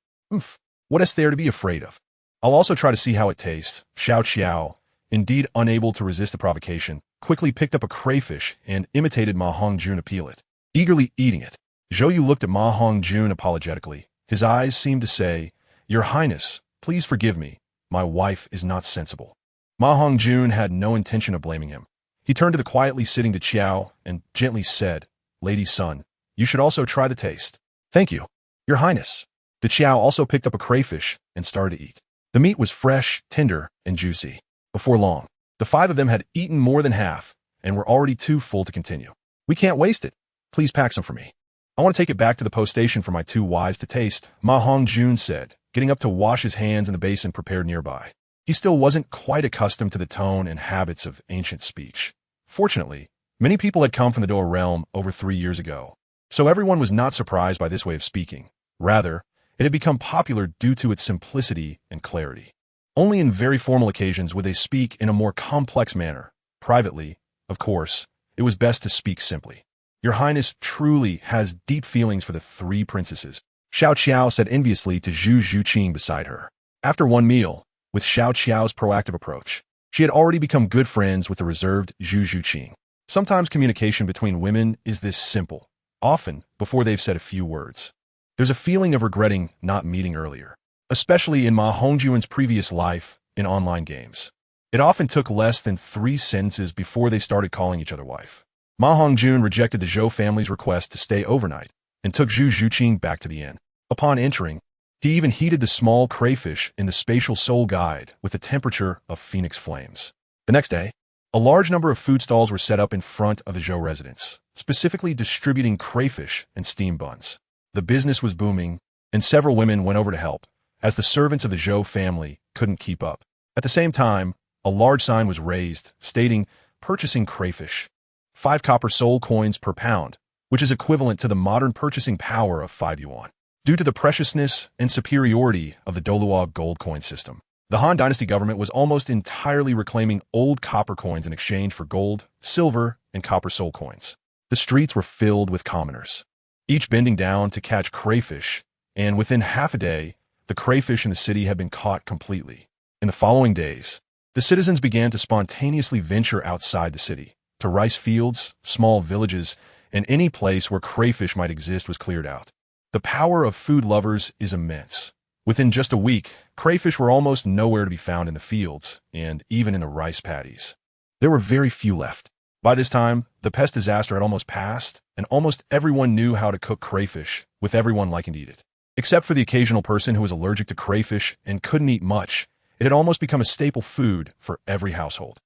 What is there to be afraid of? I'll also try to see how it tastes." Xiao Qiao, indeed unable to resist the provocation, quickly picked up a crayfish and imitated MaHongjun peel it, eagerly eating it. Zhou Yu looked at MaHongjun apologetically. His eyes seemed to say, "Your Highness, please forgive me. My wife is not sensible." MaHongjun had no intention of blaming him. He turned to the quietly sitting to Qiao and gently said, "Lady Sun, you should also try the taste." "Thank you, Your Highness." The Qiao also picked up a crayfish and started to eat. The meat was fresh, tender, and juicy. Before long, the 5 of them had eaten more than half and were already too full to continue. "We can't waste it. Please pack some for me. I want to take it back to the post station for my 2 wives to taste," MaHongjun said, getting up to wash his hands in the basin prepared nearby. He still wasn't quite accustomed to the tone and habits of ancient speech. Fortunately, many people had come from the Douluo realm over 3 years ago, so everyone was not surprised by this way of speaking. Rather, it had become popular due to its simplicity and clarity. Only in very formal occasions would they speak in a more complex manner. Privately, of course, it was best to speak simply. "Your Highness truly has deep feelings for the 3 princesses," Xiao Qiao said enviously to Zhu Zhuqing beside her. After one meal, with Xiao Qiao's proactive approach, she had already become good friends with the reserved Zhu Zhuqing. Sometimes communication between women is this simple, often before they've said a few words. There's a feeling of regretting not meeting earlier, especially in MaHongjun's previous life in online games. It often took less than 3 sentences before they started calling each other wife. MaHongjun rejected the Zhou family's request to stay overnight and took Zhu Zhuqing back to the inn. Upon entering, he even heated the small crayfish in the spatial soul guide with the temperature of phoenix flames. The next day, a large number of food stalls were set up in front of the Zhou residence, specifically distributing crayfish and steam buns. The business was booming, and several women went over to help, as the servants of the Zhou family couldn't keep up. At the same time, a large sign was raised stating, "Purchasing crayfish. 5 copper soul coins per pound," which is equivalent to the modern purchasing power of 5 yuan. Due to the preciousness and superiority of the Douluo gold coin system, the Han Dynasty government was almost entirely reclaiming old copper coins in exchange for gold, silver, and copper soul coins. The streets were filled with commoners, each bending down to catch crayfish, and within half a day, the crayfish in the city had been caught completely. In the following days, the citizens began to spontaneously venture outside the city, to rice fields, small villages, and any place where crayfish might exist was cleared out. The power of food lovers is immense. Within just a week, crayfish were almost nowhere to be found in the fields, and even in the rice paddies. There were very few left. By this time, the pest disaster had almost passed, and almost everyone knew how to cook crayfish, with everyone liking to eat it. Except for the occasional person who was allergic to crayfish and couldn't eat much, it had almost become a staple food for every household.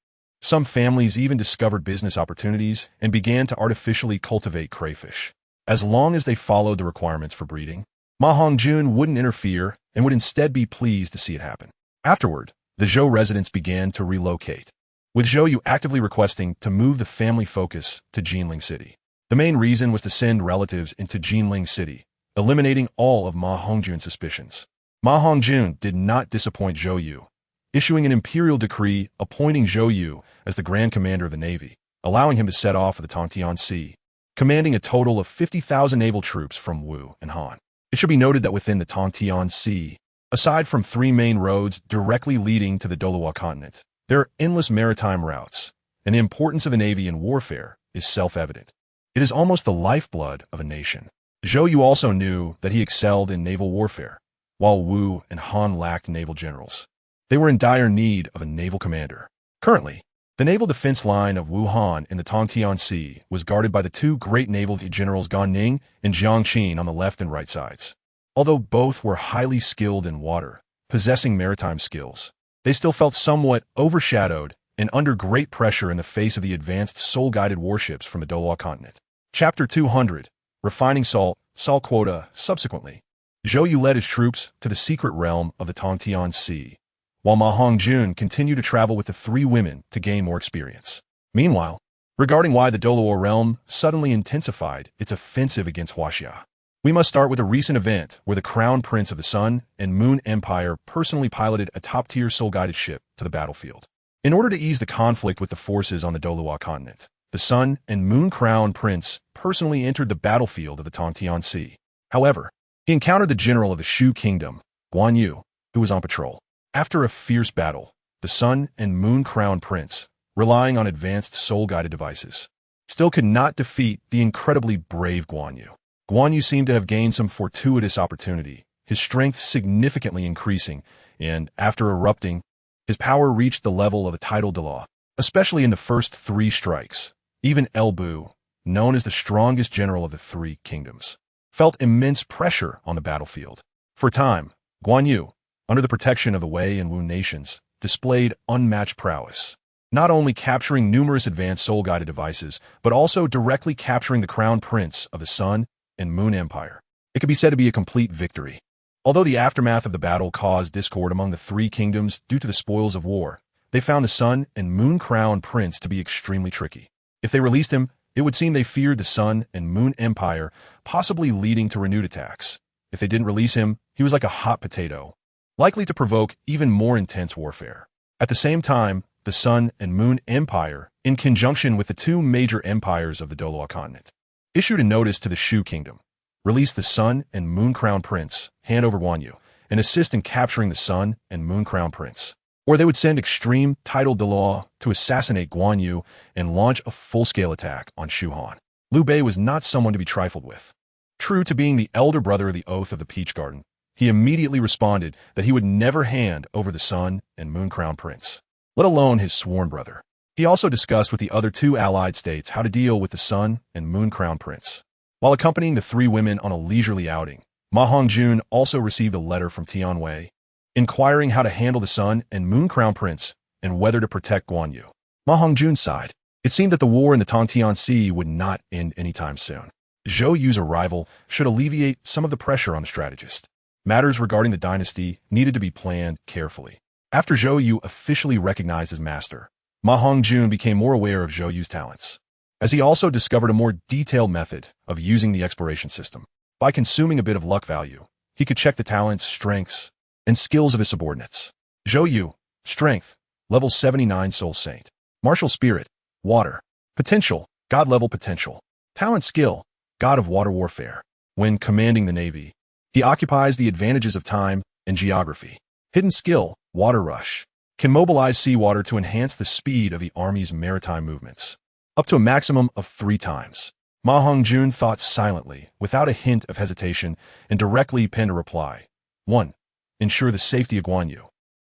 Some families even discovered business opportunities and began to artificially cultivate crayfish. As long as they followed the requirements for breeding, MaHongjun wouldn't interfere and would instead be pleased to see it happen. Afterward, the Zhou residents began to relocate, with Zhou actively requesting to move the family focus to Jinling City. The main reason was to send relatives into Jinling City, eliminating all of MaHongjun's suspicions. MaHongjun did not disappoint Zhou, issuing an imperial decree appointing Zhou as the Grand Commander of the Navy, allowing him to set off for the Tang Sea, commanding a total of 50,000 naval troops from Wu and Han. It should be noted that within the Tang Sea, aside from 3 main roads directly leading to the Douluo continent, there are endless maritime routes, and the importance of the Navy in warfare is self-evident. It is almost the lifeblood of a nation. Zhou also knew that he excelled in naval warfare, while Wu and Han lacked naval generals. They were in dire need of a naval commander. Currently, the naval defense line of Wuhan in the Tang Sea was guarded by the 2 great naval generals Gan Ning and Jiang Qin on the left and right sides. Although both were highly skilled in water, possessing maritime skills, they still felt somewhat overshadowed and under great pressure in the face of the advanced soul-guided warships from the Douluo continent. Chapter 200, Refining Salt, Salt Quota. Subsequently, Zhou led his troops to the secret realm of the Tang Sea, while MaHongjun continued to travel with the 3 women to gain more experience. Meanwhile, regarding why the Douluo realm suddenly intensified its offensive against Huaxia, we must start with a recent event where the Crown Prince of the Sun and Moon Empire personally piloted a top-tier soul-guided ship to the battlefield. In order to ease the conflict with the forces on the Douluo continent, the Sun and Moon Crown Prince personally entered the battlefield of the Tang Sea. However, he encountered the general of the Shu Kingdom, Guan Yu, who was on patrol. After a fierce battle, the Sun and Moon Crown Prince, relying on advanced soul-guided devices, still could not defeat the incredibly brave Guan Yu. Guan Yu seemed to have gained some fortuitous opportunity, his strength significantly increasing, and after erupting, his power reached the level of a tidal Dalu. Especially in the first 3 strikes, even El Bu, known as the strongest general of the 3 kingdoms, felt immense pressure on the battlefield. For a time, Guan Yu, under the protection of the Wei and Wu nations, displayed unmatched prowess, not only capturing numerous advanced soul-guided devices, but also directly capturing the Crown Prince of the Sun and Moon Empire. It could be said to be a complete victory. Although the aftermath of the battle caused discord among the 3 kingdoms due to the spoils of war, they found the Sun and Moon Crown Prince to be extremely tricky. If they released him, it would seem they feared the Sun and Moon Empire, possibly leading to renewed attacks. If they didn't release him, he was like a hot potato, likely to provoke even more intense warfare. At the same time, the Sun and Moon Empire, in conjunction with the 2 major empires of the Douluo continent, issued a notice to the Shu Kingdom, release the Sun and Moon Crown Prince, hand over Guan Yu, and assist in capturing the Sun and Moon Crown Prince. Or they would send extreme tidal Dalu to assassinate Guan Yu and launch a full-scale attack on Shu Han. Liu Bei was not someone to be trifled with. True to being the elder brother of the Oath of the Peach Garden, he immediately responded that he would never hand over the Sun and Moon Crown Prince, let alone his sworn brother. He also discussed with the other 2 allied states how to deal with the Sun and Moon Crown Prince. While accompanying the 3 women on a leisurely outing, MaHongjun also received a letter from Tianwei, inquiring how to handle the Sun and Moon Crown Prince and whether to protect Guan Yu. MaHongjun sighed. It seemed that the war in the Tang Sea would not end anytime soon. Zhou Yu's arrival should alleviate some of the pressure on the strategist. Matters regarding the dynasty needed to be planned carefully. After Zhou Yu officially recognized his master, MaHongjun became more aware of Zhou Yu's talents, as he also discovered a more detailed method of using the exploration system. By consuming a bit of luck value, he could check the talents, strengths, and skills of his subordinates. Zhou Yu, Strength, Level 79 Soul Saint. Martial Spirit, Water. Potential, God-level potential. Talent Skill, God of Water Warfare. When commanding the Navy, he occupies the advantages of time and geography. Hidden Skill, Water Rush. Can mobilize seawater to enhance the speed of the Army's maritime movements. Up to a maximum of 3 times. MaHongjun thought silently, without a hint of hesitation, and directly penned a reply. 1. Ensure the safety of Guan Yu.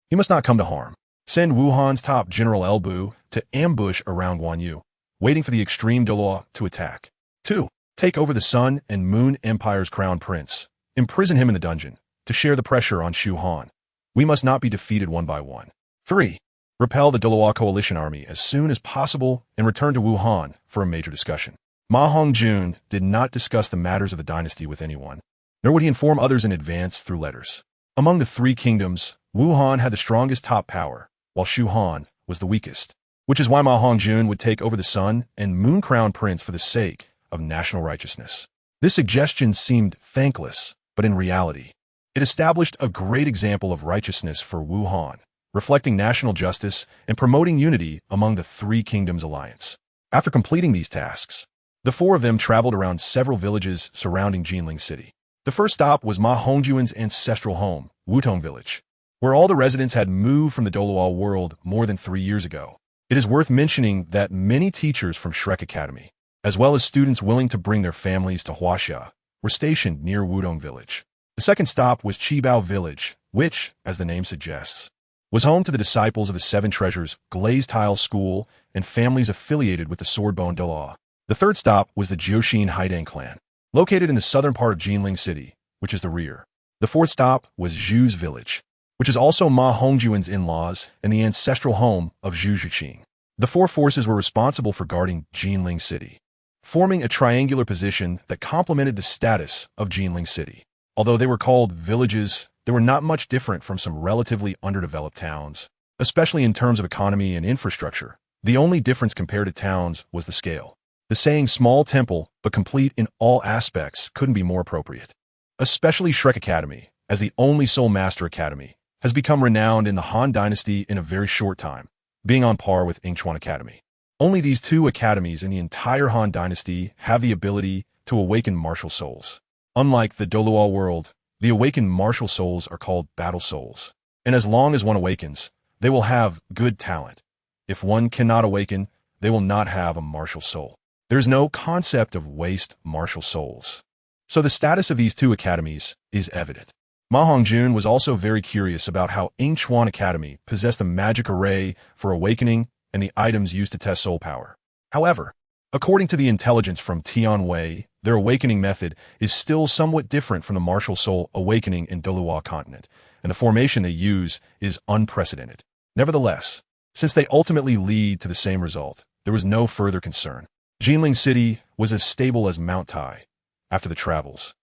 He must not come to harm. Send Wuhan's top General Elbu to ambush around Guan Yu, waiting for the extreme Douluo to attack. 2. Take over the Sun and Moon Empire's crown prince. Imprison him in the dungeon, to share the pressure on Shu Han. We must not be defeated one by one. 3. Repel the Douluo coalition army as soon as possible and return to Wuhan for a major discussion. MaHongjun did not discuss the matters of the dynasty with anyone, nor would he inform others in advance through letters. Among the 3 kingdoms, Wuhan had the strongest top power, while Shu Han was the weakest, which is why MaHongjun would take over the Sun and Moon Crown Prince for the sake of national righteousness. This suggestion seemed thankless, but in reality, it established a great example of righteousness for Wuhan, reflecting national justice and promoting unity among the 3 kingdoms alliance. After completing these tasks, the 4 of them traveled around several villages surrounding Jinling City. The first stop was MaHongjun's ancestral home, Wutong Village, where all the residents had moved from the Douluo world more than 3 years ago. It is worth mentioning that many teachers from Shrek Academy, as well as students willing to bring their families to Huaxia, were stationed near Wutong Village. The second stop was Qibao Village, which, as the name suggests, was home to the disciples of the 7 Treasures Glazed Tile School and families affiliated with the Swordbone Douluo. The third stop was the Jiuxin Haidang clan, located in the southern part of Jinling City, which is the rear. The fourth stop was Zhu's village, which is also MaHongjun's in-laws and the ancestral home of Zhu Zhuqing. The 4 forces were responsible for guarding Jinling City, forming a triangular position that complemented the status of Jinling City. Although they were called villages, they were not much different from some relatively underdeveloped towns, especially in terms of economy and infrastructure. The only difference compared to towns was the scale. The saying small temple, but complete in all aspects couldn't be more appropriate. Especially Shrek Academy, as the only Soul Master Academy, has become renowned in the Han Dynasty in a very short time, being on par with Yingchuan Academy. Only these 2 academies in the entire Han Dynasty have the ability to awaken martial souls. Unlike the Douluo world, the awakened martial souls are called battle souls, and as long as one awakens, they will have good talent. If one cannot awaken, they will not have a martial soul. There is no concept of waste martial souls. So the status of these 2 academies is evident. MaHongjun was also very curious about how Yingchuan Academy possessed the magic array for awakening and the items used to test soul power. However, according to the intelligence from Tianwei, their awakening method is still somewhat different from the martial soul awakening in Douluo continent, and the formation they use is unprecedented. Nevertheless, since they ultimately lead to the same result, there was no further concern. Jinling City was as stable as Mount Tai. After the travels,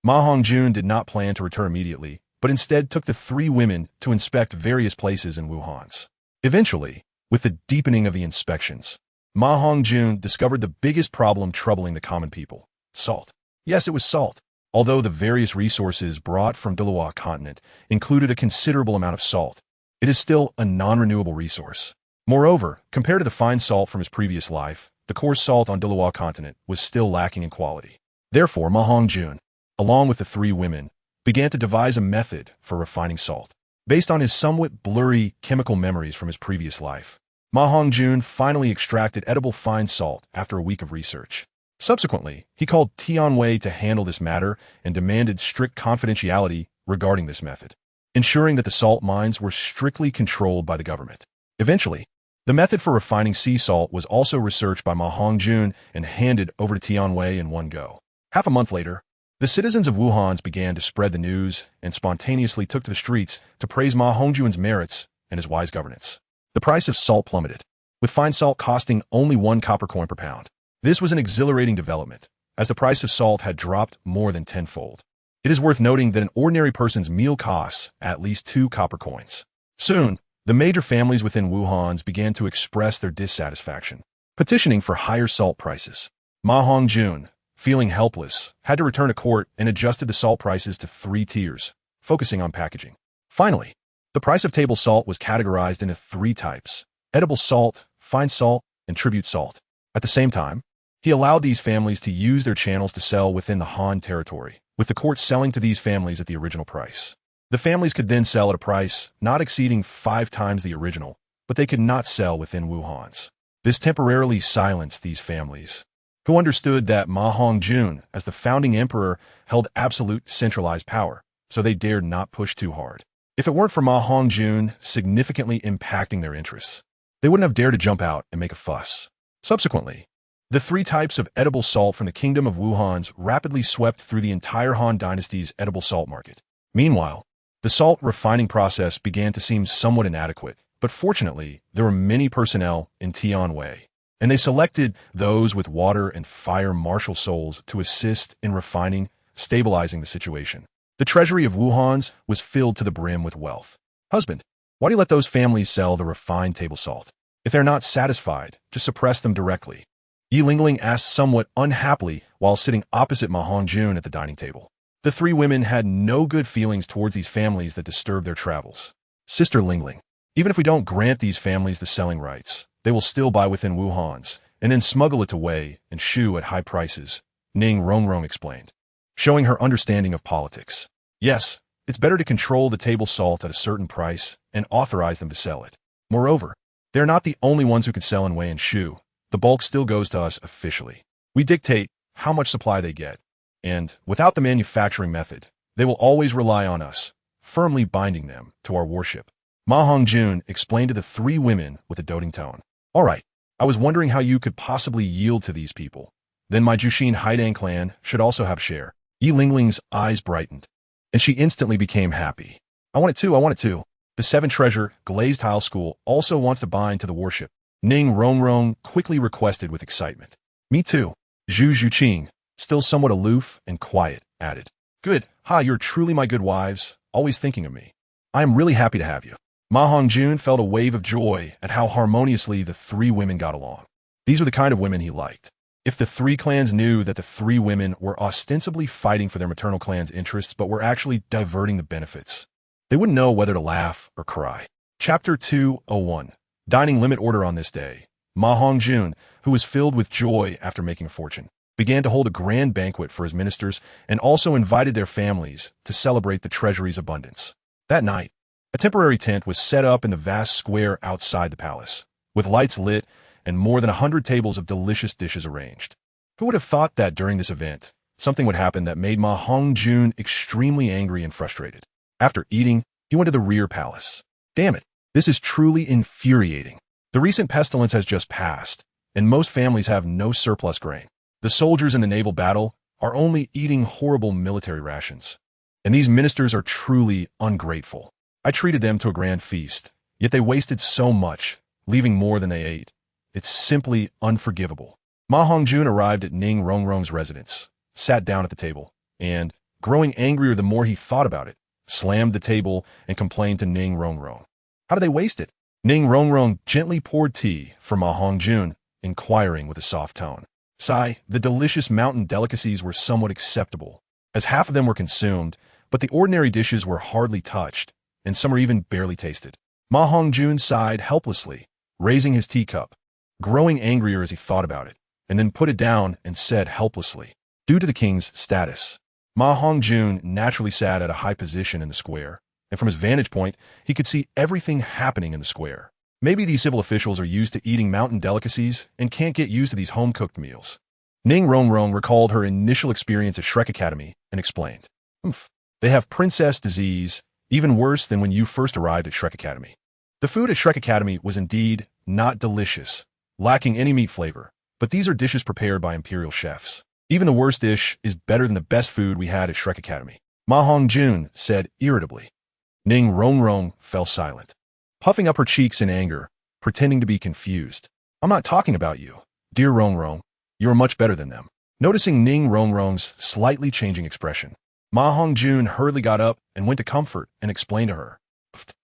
MaHongjun did not plan to return immediately, but instead took the 3 women to inspect various places in Wuhan's. Eventually, with the deepening of the inspections, MaHongjun discovered the biggest problem troubling the common people: salt. Yes, it was salt. Although the various resources brought from Douluo continent included a considerable amount of salt, it is still a non-renewable resource. Moreover, compared to the fine salt from his previous life, the coarse salt on Douluo continent was still lacking in quality. Therefore, MaHongjun, along with the 3 women, began to devise a method for refining salt. Based on his somewhat blurry chemical memories from his previous life, MaHongjun finally extracted edible fine salt after a week of research. Subsequently, he called Tianwei to handle this matter and demanded strict confidentiality regarding this method, ensuring that the salt mines were strictly controlled by the government. Eventually, the method for refining sea salt was also researched by MaHongjun and handed over to Tianwei in one go. Half a month later, the citizens of Wuhan began to spread the news and spontaneously took to the streets to praise MaHongjun's merits and his wise governance. The price of salt plummeted, with fine salt costing only 1 copper coin per pound. This was an exhilarating development, as the price of salt had dropped more than tenfold. It is worth noting that an ordinary person's meal costs at least 2 copper coins. Soon, the major families within Wuhan's began to express their dissatisfaction, petitioning for higher salt prices. MaHongjun, feeling helpless, had to return to court and adjusted the salt prices to 3 tiers, focusing on packaging. Finally, the price of table salt was categorized into 3 types: edible salt, fine salt, and tribute salt. At the same time, he allowed these families to use their channels to sell within the Han territory, with the court selling to these families at the original price. The families could then sell at a price not exceeding 5 times the original, but they could not sell within Wuhan's. This temporarily silenced these families, who understood that MaHongjun, as the founding emperor, held absolute centralized power, so they dared not push too hard. If it weren't for MaHongjun significantly impacting their interests, they wouldn't have dared to jump out and make a fuss. Subsequently, the 3 types of edible salt from the Kingdom of Wuhan's rapidly swept through the entire Han Dynasty's edible salt market. Meanwhile, the salt refining process began to seem somewhat inadequate, but fortunately, there were many personnel in Tianwei, and they selected those with water and fire martial souls to assist in refining, stabilizing the situation. The treasury of Wuhan's was filled to the brim with wealth. Husband, why do you let those families sell the refined table salt? If they're not satisfied, just suppress them directly. Yi Lingling asked somewhat unhappily while sitting opposite MaHongjun at the dining table. The 3 women had no good feelings towards these families that disturbed their travels. Sister Lingling, even if we don't grant these families the selling rights, they will still buy within Wuhan's, and then smuggle it to Wei and Shu at high prices, Ning Rongrong explained, showing her understanding of politics. Yes, it's better to control the table salt at a certain price and authorize them to sell it. Moreover, they're not the only ones who can sell in Wei and Shu. The bulk still goes to us officially. We dictate how much supply they get, and without the manufacturing method, they will always rely on us, firmly binding them to our worship. MaHongjun explained to the 3 women with a doting tone. All right, I was wondering how you could possibly yield to these people. Then my Jushin Haidang clan should also have a share. Yi Lingling's eyes brightened, and she instantly became happy. I want it too. The 7 Treasure Glazed Tile School also wants to bind to the worship, Ning Rongrong quickly requested with excitement. Me too. Zhu Zhuqing, still somewhat aloof and quiet, added. Good. You're truly my good wives, always thinking of me. I am really happy to have you. MaHongjun felt a wave of joy at how harmoniously the 3 women got along. These were the kind of women he liked. If the 3 clans knew that the 3 women were ostensibly fighting for their maternal clan's interests but were actually diverting the benefits, they wouldn't know whether to laugh or cry. Chapter 201. Dining limit order on this day. MaHongjun, who was filled with joy after making a fortune, began to hold a grand banquet for his ministers and also invited their families to celebrate the treasury's abundance. That night, a temporary tent was set up in the vast square outside the palace, with lights lit and more than 100 tables of delicious dishes arranged. Who would have thought that during this event, something would happen that made MaHongjun extremely angry and frustrated? After eating, he went to the rear palace. Damn it, this is truly infuriating. The recent pestilence has just passed, and most families have no surplus grain. The soldiers in the naval battle are only eating horrible military rations, and these ministers are truly ungrateful. I treated them to a grand feast, yet they wasted so much, leaving more than they ate. It's simply unforgivable. MaHongjun arrived at Ning Rongrong's residence, sat down at the table, and, growing angrier the more he thought about it, slammed the table and complained to Ning Rongrong. How did they waste it? Ning Rongrong gently poured tea for MaHongjun, inquiring with a soft tone. Sigh, the delicious mountain delicacies were somewhat acceptable, as half of them were consumed, but the ordinary dishes were hardly touched, and some were even barely tasted. MaHongjun sighed helplessly, raising his teacup, growing angrier as he thought about it, and then put it down and said helplessly, due to the king's status. MaHongjun naturally sat at a high position in the square, and from his vantage point, he could see everything happening in the square. Maybe these civil officials are used to eating mountain delicacies and can't get used to these home-cooked meals. Ning Rongrong recalled her initial experience at Shrek Academy and explained, They have princess disease, even worse than when you first arrived at Shrek Academy. The food at Shrek Academy was indeed not delicious, lacking any meat flavor, but these are dishes prepared by imperial chefs. Even the worst dish is better than the best food we had at Shrek Academy. MaHongjun said irritably. Ning Rongrong fell silent, puffing up her cheeks in anger, pretending to be confused. I'm not talking about you, dear Rongrong. You're much better than them. Noticing Ning Rongrong's slightly changing expression, MaHongjun hurriedly got up and went to comfort and explained to her.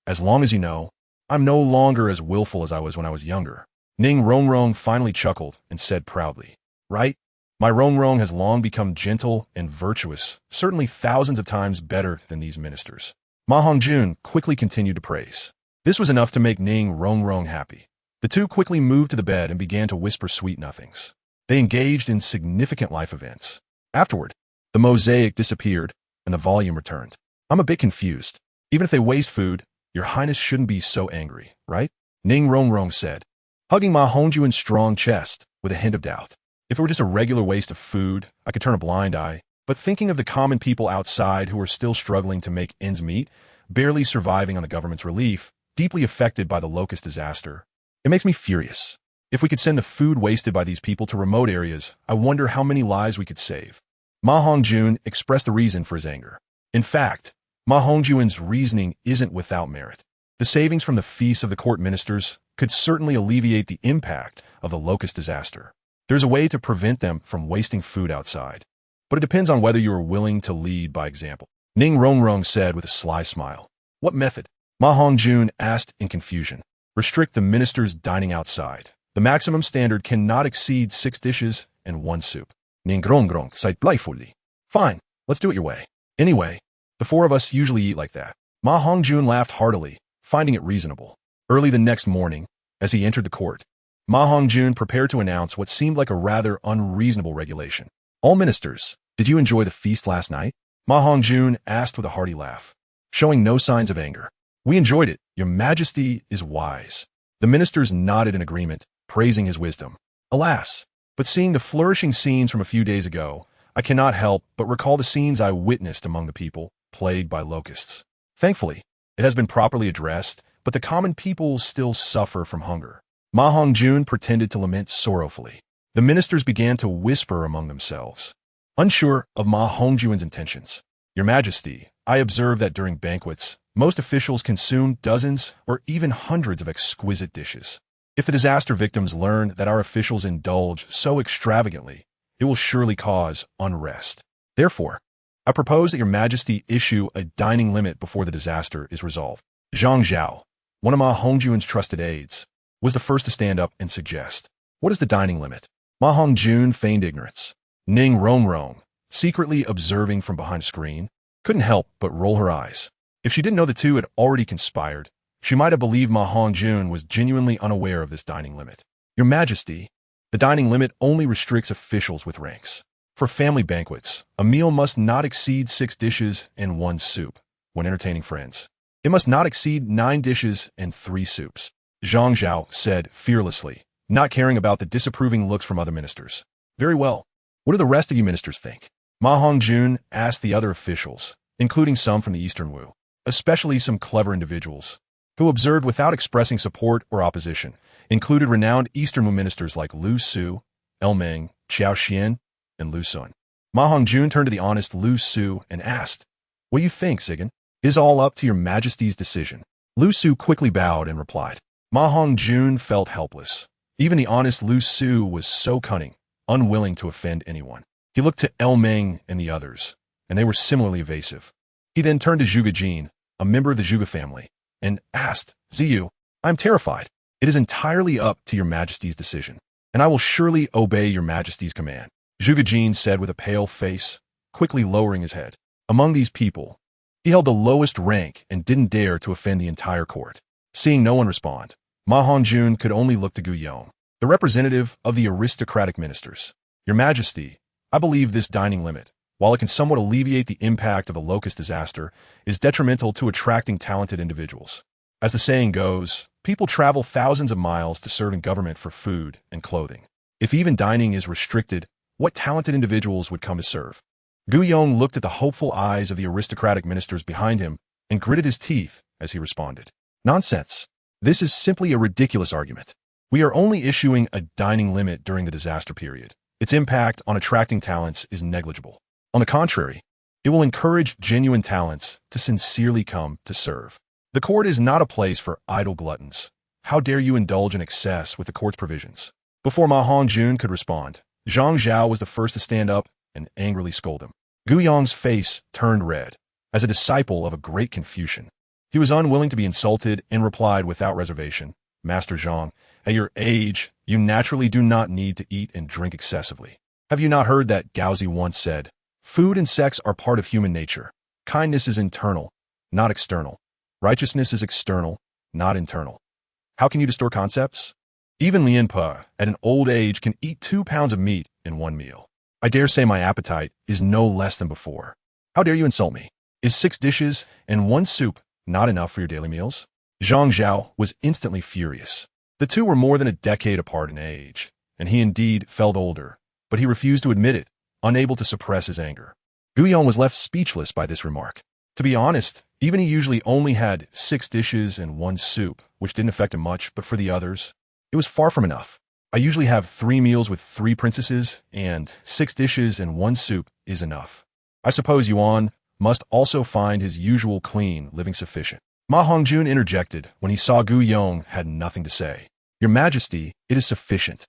As long as you know, I'm no longer as willful as I was when I was younger. Ning Rongrong finally chuckled and said proudly, right? My Rongrong has long become gentle and virtuous, certainly thousands of times better than these ministers. MaHongjun quickly continued to praise. This was enough to make Ning Rongrong happy. The two quickly moved to the bed and began to whisper sweet nothings. They engaged in significant life events. Afterward, the mosaic disappeared and the volume returned. I'm a bit confused. Even if they waste food, Your Highness shouldn't be so angry, right? Ning Rongrong said, hugging MaHongjun's strong chest with a hint of doubt. If it were just a regular waste of food, I could turn a blind eye. But thinking of the common people outside who are still struggling to make ends meet, barely surviving on the government's relief, deeply affected by the locust disaster, it makes me furious. If we could send the food wasted by these people to remote areas, I wonder how many lives we could save. MaHongjun expressed the reason for his anger. In fact, MaHongjun's reasoning isn't without merit. The savings from the feasts of the court ministers could certainly alleviate the impact of the locust disaster. There's a way to prevent them from wasting food outside. But it depends on whether you are willing to lead by example. Ning Rongrong said with a sly smile. What method? MaHongjun asked in confusion. Restrict the ministers dining outside. The maximum standard cannot exceed 6 dishes and 1 soup. Ning Rongrong said playfully. Fine, let's do it your way. Anyway, the 4 of us usually eat like that. MaHongjun laughed heartily, finding it reasonable. Early the next morning, as he entered the court, MaHongjun prepared to announce what seemed like a rather unreasonable regulation. All ministers, did you enjoy the feast last night? MaHongjun asked with a hearty laugh, showing no signs of anger. We enjoyed it. Your Majesty is wise. The ministers nodded in agreement, praising his wisdom. Alas, but seeing the flourishing scenes from a few days ago, I cannot help but recall the scenes I witnessed among the people plagued by locusts. Thankfully, it has been properly addressed, but the common people still suffer from hunger. MaHongjun pretended to lament sorrowfully. The ministers began to whisper among themselves, unsure of MaHongjun's intentions. Your Majesty, I observe that during banquets, most officials consume dozens or even hundreds of exquisite dishes. If the disaster victims learn that our officials indulge so extravagantly, it will surely cause unrest. Therefore, I propose that Your Majesty issue a dining limit before the disaster is resolved. Zhang Zhao, one of MaHongjun's trusted aides, was the first to stand up and suggest. What is the dining limit? MaHongjun feigned ignorance. Ning Rongrong, secretly observing from behind a screen, couldn't help but roll her eyes. If she didn't know the two had already conspired, she might have believed MaHongjun was genuinely unaware of this dining limit. Your Majesty, the dining limit only restricts officials with ranks. For family banquets, a meal must not exceed 6 dishes and 1 soup. When entertaining friends, it must not exceed 9 dishes and 3 soups. Zhang Zhao said fearlessly, not caring about the disapproving looks from other ministers. Very well. What do the rest of you ministers think? MaHongjun asked the other officials, including some from the Eastern Wu, especially some clever individuals, who observed without expressing support or opposition, included renowned Eastern Wu ministers like Lu Su, Elmeng, Xiao Xian, and Lu Sun. MaHongjun turned to the honest Lu Su and asked, what do you think, Zigan? It is all up to Your Majesty's decision. Lu Su quickly bowed and replied. MaHongjun felt helpless. Even the honest Lu Su was so cunning, unwilling to offend anyone. He looked to Elmeng and the others, and they were similarly evasive. He then turned to Zhuge Jin, a member of the Zhuge family, and asked, Ziyu, I am terrified. It is entirely up to Your Majesty's decision, and I will surely obey Your Majesty's command. Zhuge Jin said with a pale face, quickly lowering his head. Among these people, he held the lowest rank and didn't dare to offend the entire court. Seeing no one respond, MaHongjun could only look to Guiyong, the representative of the aristocratic ministers. Your Majesty, I believe this dining limit, while it can somewhat alleviate the impact of the locust disaster, is detrimental to attracting talented individuals. As the saying goes, people travel thousands of miles to serve in government for food and clothing. If even dining is restricted, what talented individuals would come to serve? Guiyong looked at the hopeful eyes of the aristocratic ministers behind him and gritted his teeth as he responded. Nonsense. This is simply a ridiculous argument. We are only issuing a dining limit during the disaster period. Its impact on attracting talents is negligible. On the contrary, it will encourage genuine talents to sincerely come to serve. The court is not a place for idle gluttons. How dare you indulge in excess with the court's provisions? Before MaHongjun could respond, Zhang Zhao was the first to stand up and angrily scold him. Gu Yong's face turned red. As a disciple of a great Confucian, he was unwilling to be insulted and replied without reservation, Master Zhang, at your age, you naturally do not need to eat and drink excessively. Have you not heard that Gaozi once said, food and sex are part of human nature. Kindness is internal, not external. Righteousness is external, not internal. How can you distort concepts? Even Lien Po, at an old age, can eat 2 pounds of meat in one meal. I dare say my appetite is no less than before. How dare you insult me? Is 6 dishes and 1 soup not enough for your daily meals? Zhang Zhao was instantly furious. The two were more than a decade apart in age, and he indeed felt older, but he refused to admit it, unable to suppress his anger. Guyon was left speechless by this remark. To be honest, even he usually only had 6 dishes and 1 soup, which didn't affect him much, but for the others, it was far from enough. I usually have 3 meals with 3 princesses, and 6 dishes and 1 soup is enough. I suppose Yuan must also find his usual clean living sufficient. MaHongjun interjected when he saw Gu Yong had nothing to say. Your Majesty, it is sufficient.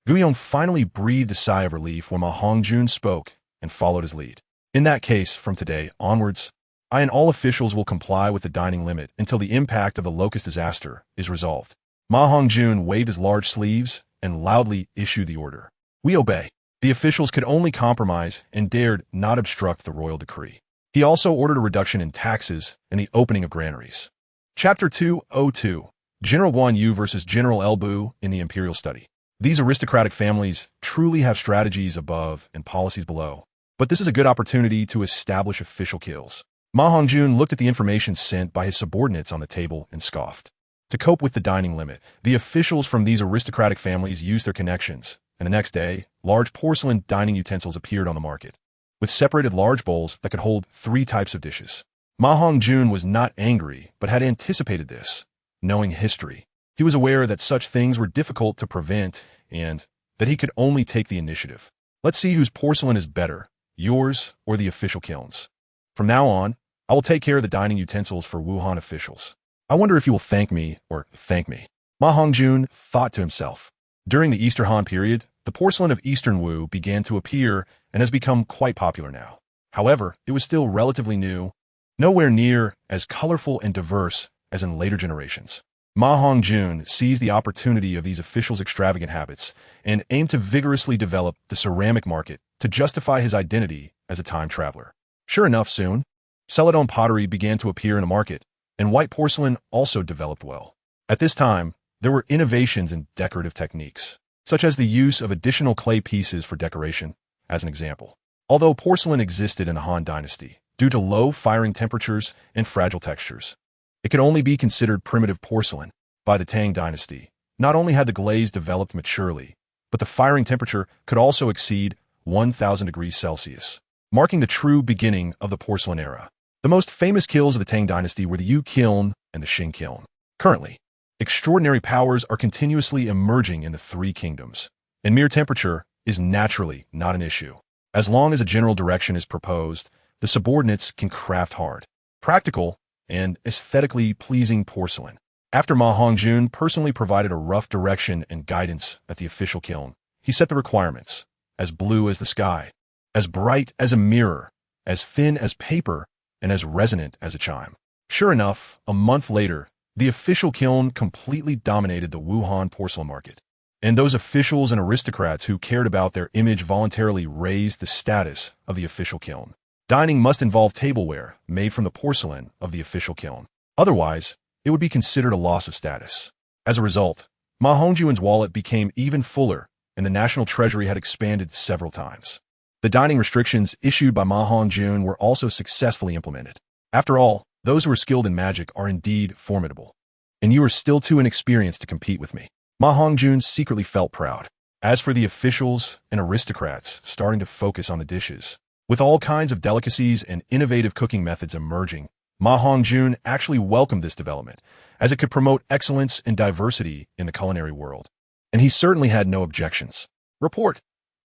Gu Yong finally breathed a sigh of relief when MaHongjun spoke and followed his lead. In that case, from today onwards, I and all officials will comply with the dining limit until the impact of the locust disaster is resolved. MaHongjun waved his large sleeves and loudly issued the order. We obey. The officials could only compromise and dared not obstruct the royal decree. He also ordered a reduction in taxes and the opening of granaries. Chapter 202, General Guan Yu versus General El Bu in the Imperial Study. These aristocratic families truly have strategies above and policies below, but this is a good opportunity to establish official kills. MaHongjun looked at the information sent by his subordinates on the table and scoffed. To cope with the dining limit, the officials from these aristocratic families used their connections, and the next day, large porcelain dining utensils appeared on the market, with separated large bowls that could hold 3 types of dishes. MaHongjun was not angry, but had anticipated this. Knowing history, he was aware that such things were difficult to prevent and that he could only take the initiative. Let's see whose porcelain is better, yours or the official kilns. From now on, I will take care of the dining utensils for Wuhan officials. I wonder if you will thank me or thank me. MaHongjun thought to himself. During the Eastern Han period, the porcelain of Eastern Wu began to appear and has become quite popular now. However, it was still relatively new, nowhere near as colorful and diverse as in later generations. MaHongjun seized the opportunity of these officials' extravagant habits and aimed to vigorously develop the ceramic market to justify his identity as a time traveler. Sure enough, soon, Celadon pottery began to appear in the market, and white porcelain also developed well. At this time, there were innovations in decorative techniques, such as the use of additional clay pieces for decoration, as an example. Although porcelain existed in the Han Dynasty, due to low firing temperatures and fragile textures, it could only be considered primitive porcelain. By the Tang Dynasty, not only had the glaze developed maturely, but the firing temperature could also exceed 1,000 degrees Celsius, marking the true beginning of the porcelain era. The most famous kilns of the Tang Dynasty were the Yu Kiln and the Qing Kiln. Currently, extraordinary powers are continuously emerging in the 3 kingdoms, and mere temperature is naturally not an issue. As long as a general direction is proposed, the subordinates can craft hard, practical, and aesthetically pleasing porcelain. After MaHongjun personally provided a rough direction and guidance at the official kiln, he set the requirements: as blue as the sky, as bright as a mirror, as thin as paper, and as resonant as a chime. Sure enough, a month later, the official kiln completely dominated the Wuhan porcelain market, and those officials and aristocrats who cared about their image voluntarily raised the status of the official kiln. Dining must involve tableware made from the porcelain of the official kiln. Otherwise, it would be considered a loss of status. As a result, MaHongjun's wallet became even fuller, and the national treasury had expanded several times. The dining restrictions issued by MaHongjun were also successfully implemented. After all, those who are skilled in magic are indeed formidable, and you are still too inexperienced to compete with me. MaHongjun secretly felt proud. As for the officials and aristocrats starting to focus on the dishes, with all kinds of delicacies and innovative cooking methods emerging, MaHongjun actually welcomed this development, as it could promote excellence and diversity in the culinary world. And he certainly had no objections. Report.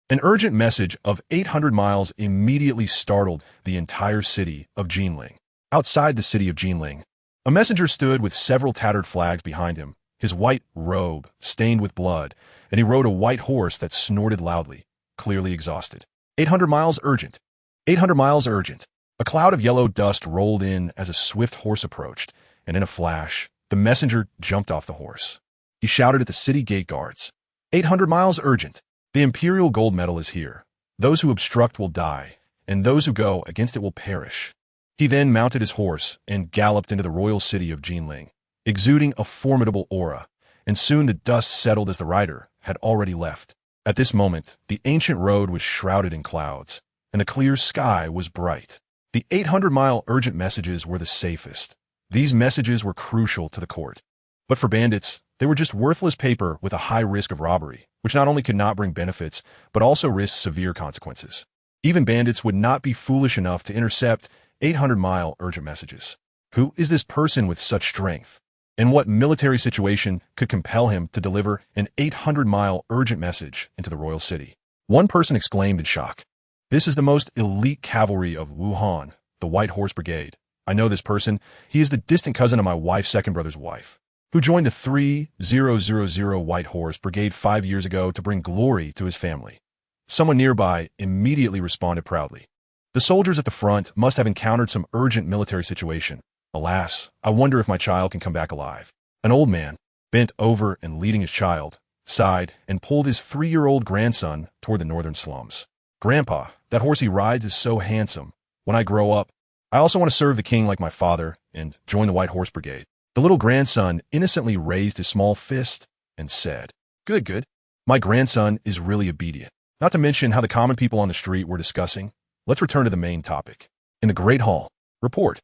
An urgent message of 800 miles immediately startled the entire city of Jinling. Outside the city of Jinling, a messenger stood with several tattered flags behind him, his white robe stained with blood, and he rode a white horse that snorted loudly, clearly exhausted. 800 miles urgent. 800 miles urgent. A cloud of yellow dust rolled in as a swift horse approached, and in a flash, the messenger jumped off the horse. He shouted at the city gate guards, 800 miles urgent. The imperial gold medal is here. Those who obstruct will die, and those who go against it will perish. He then mounted his horse and galloped into the royal city of Jinling, exuding a formidable aura, and soon the dust settled as the rider had already left. At this moment, the ancient road was shrouded in clouds, and the clear sky was bright. The 800-mile urgent messages were the safest. These messages were crucial to the court. But for bandits, they were just worthless paper with a high risk of robbery, which not only could not bring benefits, but also risked severe consequences. Even bandits would not be foolish enough to intercept 800-mile urgent messages. Who is this person with such strength? And what military situation could compel him to deliver an 800-mile urgent message into the royal city? One person exclaimed in shock. This is the most elite cavalry of Wuhan, the White Horse Brigade. I know this person. He is the distant cousin of my wife's second brother's wife, who joined the 3000 White Horse Brigade 5 years ago to bring glory to his family. Someone nearby immediately responded proudly. The soldiers at the front must have encountered some urgent military situation. Alas, I wonder if my child can come back alive. An old man, bent over and leading his child, sighed and pulled his 3-year-old grandson toward the northern slums. Grandpa, that horse he rides is so handsome. When I grow up, I also want to serve the king like my father and join the White Horse Brigade. The little grandson innocently raised his small fist and said, Good. My grandson is really obedient. Not to mention how the common people on the street were discussing. Let's return to the main topic. In the Great Hall, report.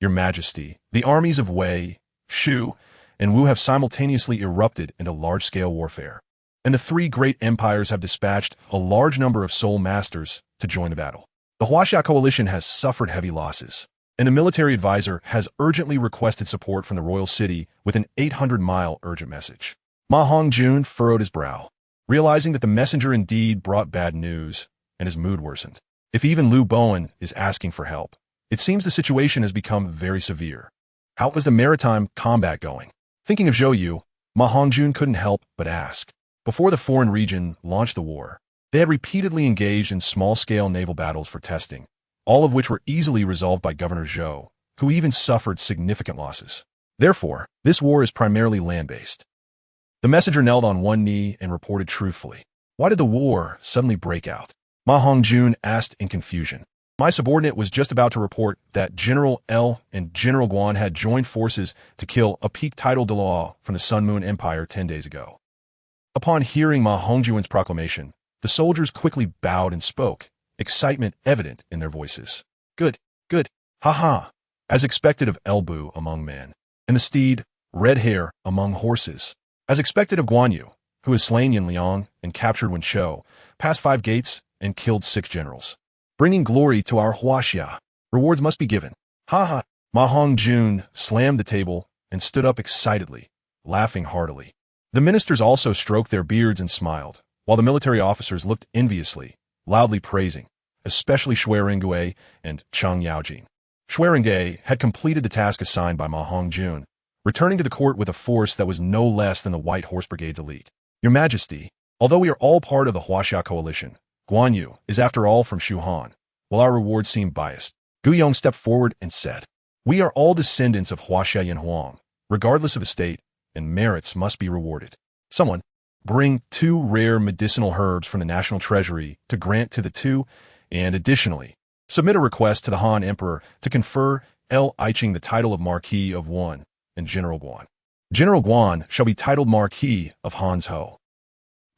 Your Majesty, the armies of Wei, Shu, and Wu have simultaneously erupted into large-scale warfare, and the 3 great empires have dispatched a large number of soul masters to join the battle. The Huaxia coalition has suffered heavy losses, and the military advisor has urgently requested support from the royal city with an 800-mile urgent message. MaHongjun furrowed his brow, realizing that the messenger indeed brought bad news, and his mood worsened. If even Liu Bowen is asking for help, it seems the situation has become very severe. How is the maritime combat going? Thinking of Zhou Yu, MaHongjun couldn't help but ask. Before the foreign region launched the war, they had repeatedly engaged in small-scale naval battles for testing, all of which were easily resolved by Governor Zhou, who even suffered significant losses. Therefore, this war is primarily land-based. The messenger knelt on one knee and reported truthfully. Why did the war suddenly break out? MaHongjun asked in confusion. My subordinate was just about to report that General L and General Guan had joined forces to kill a peak title Dalu from the Sun Moon Empire 10 days ago. Upon hearing MaHongjun's proclamation, the soldiers quickly bowed and spoke, excitement evident in their voices. Good, ha. As expected of Elbu among men, and the steed, red hair among horses. As expected of Guan Yu, who has slain Yin Liang and captured Wen Shou, passed 5 gates and killed 6 generals. Bringing glory to our Huaxia. Rewards must be given. Ha. MaHongjun slammed the table and stood up excitedly, laughing heartily. The ministers also stroked their beards and smiled, while the military officers looked enviously, loudly praising, especially Shui Rengue and Chang Yaojin. Shui Rengue had completed the task assigned by MaHongjun, returning to the court with a force that was no less than the White Horse Brigade's elite. Your Majesty, although we are all part of the Huaxia coalition, Guan Yu is after all from Shuhan. While our rewards seem biased, Gu Yong stepped forward and said, We are all descendants of Huaxia Yin Huang, regardless of estate, and merits must be rewarded. Someone, bring 2 rare medicinal herbs from the national treasury to grant to the 2, and additionally, submit a request to the Han Emperor to confer L. Iching the title of Marquis of Wan and General Guan. General Guan shall be titled Marquis of Hanzhou.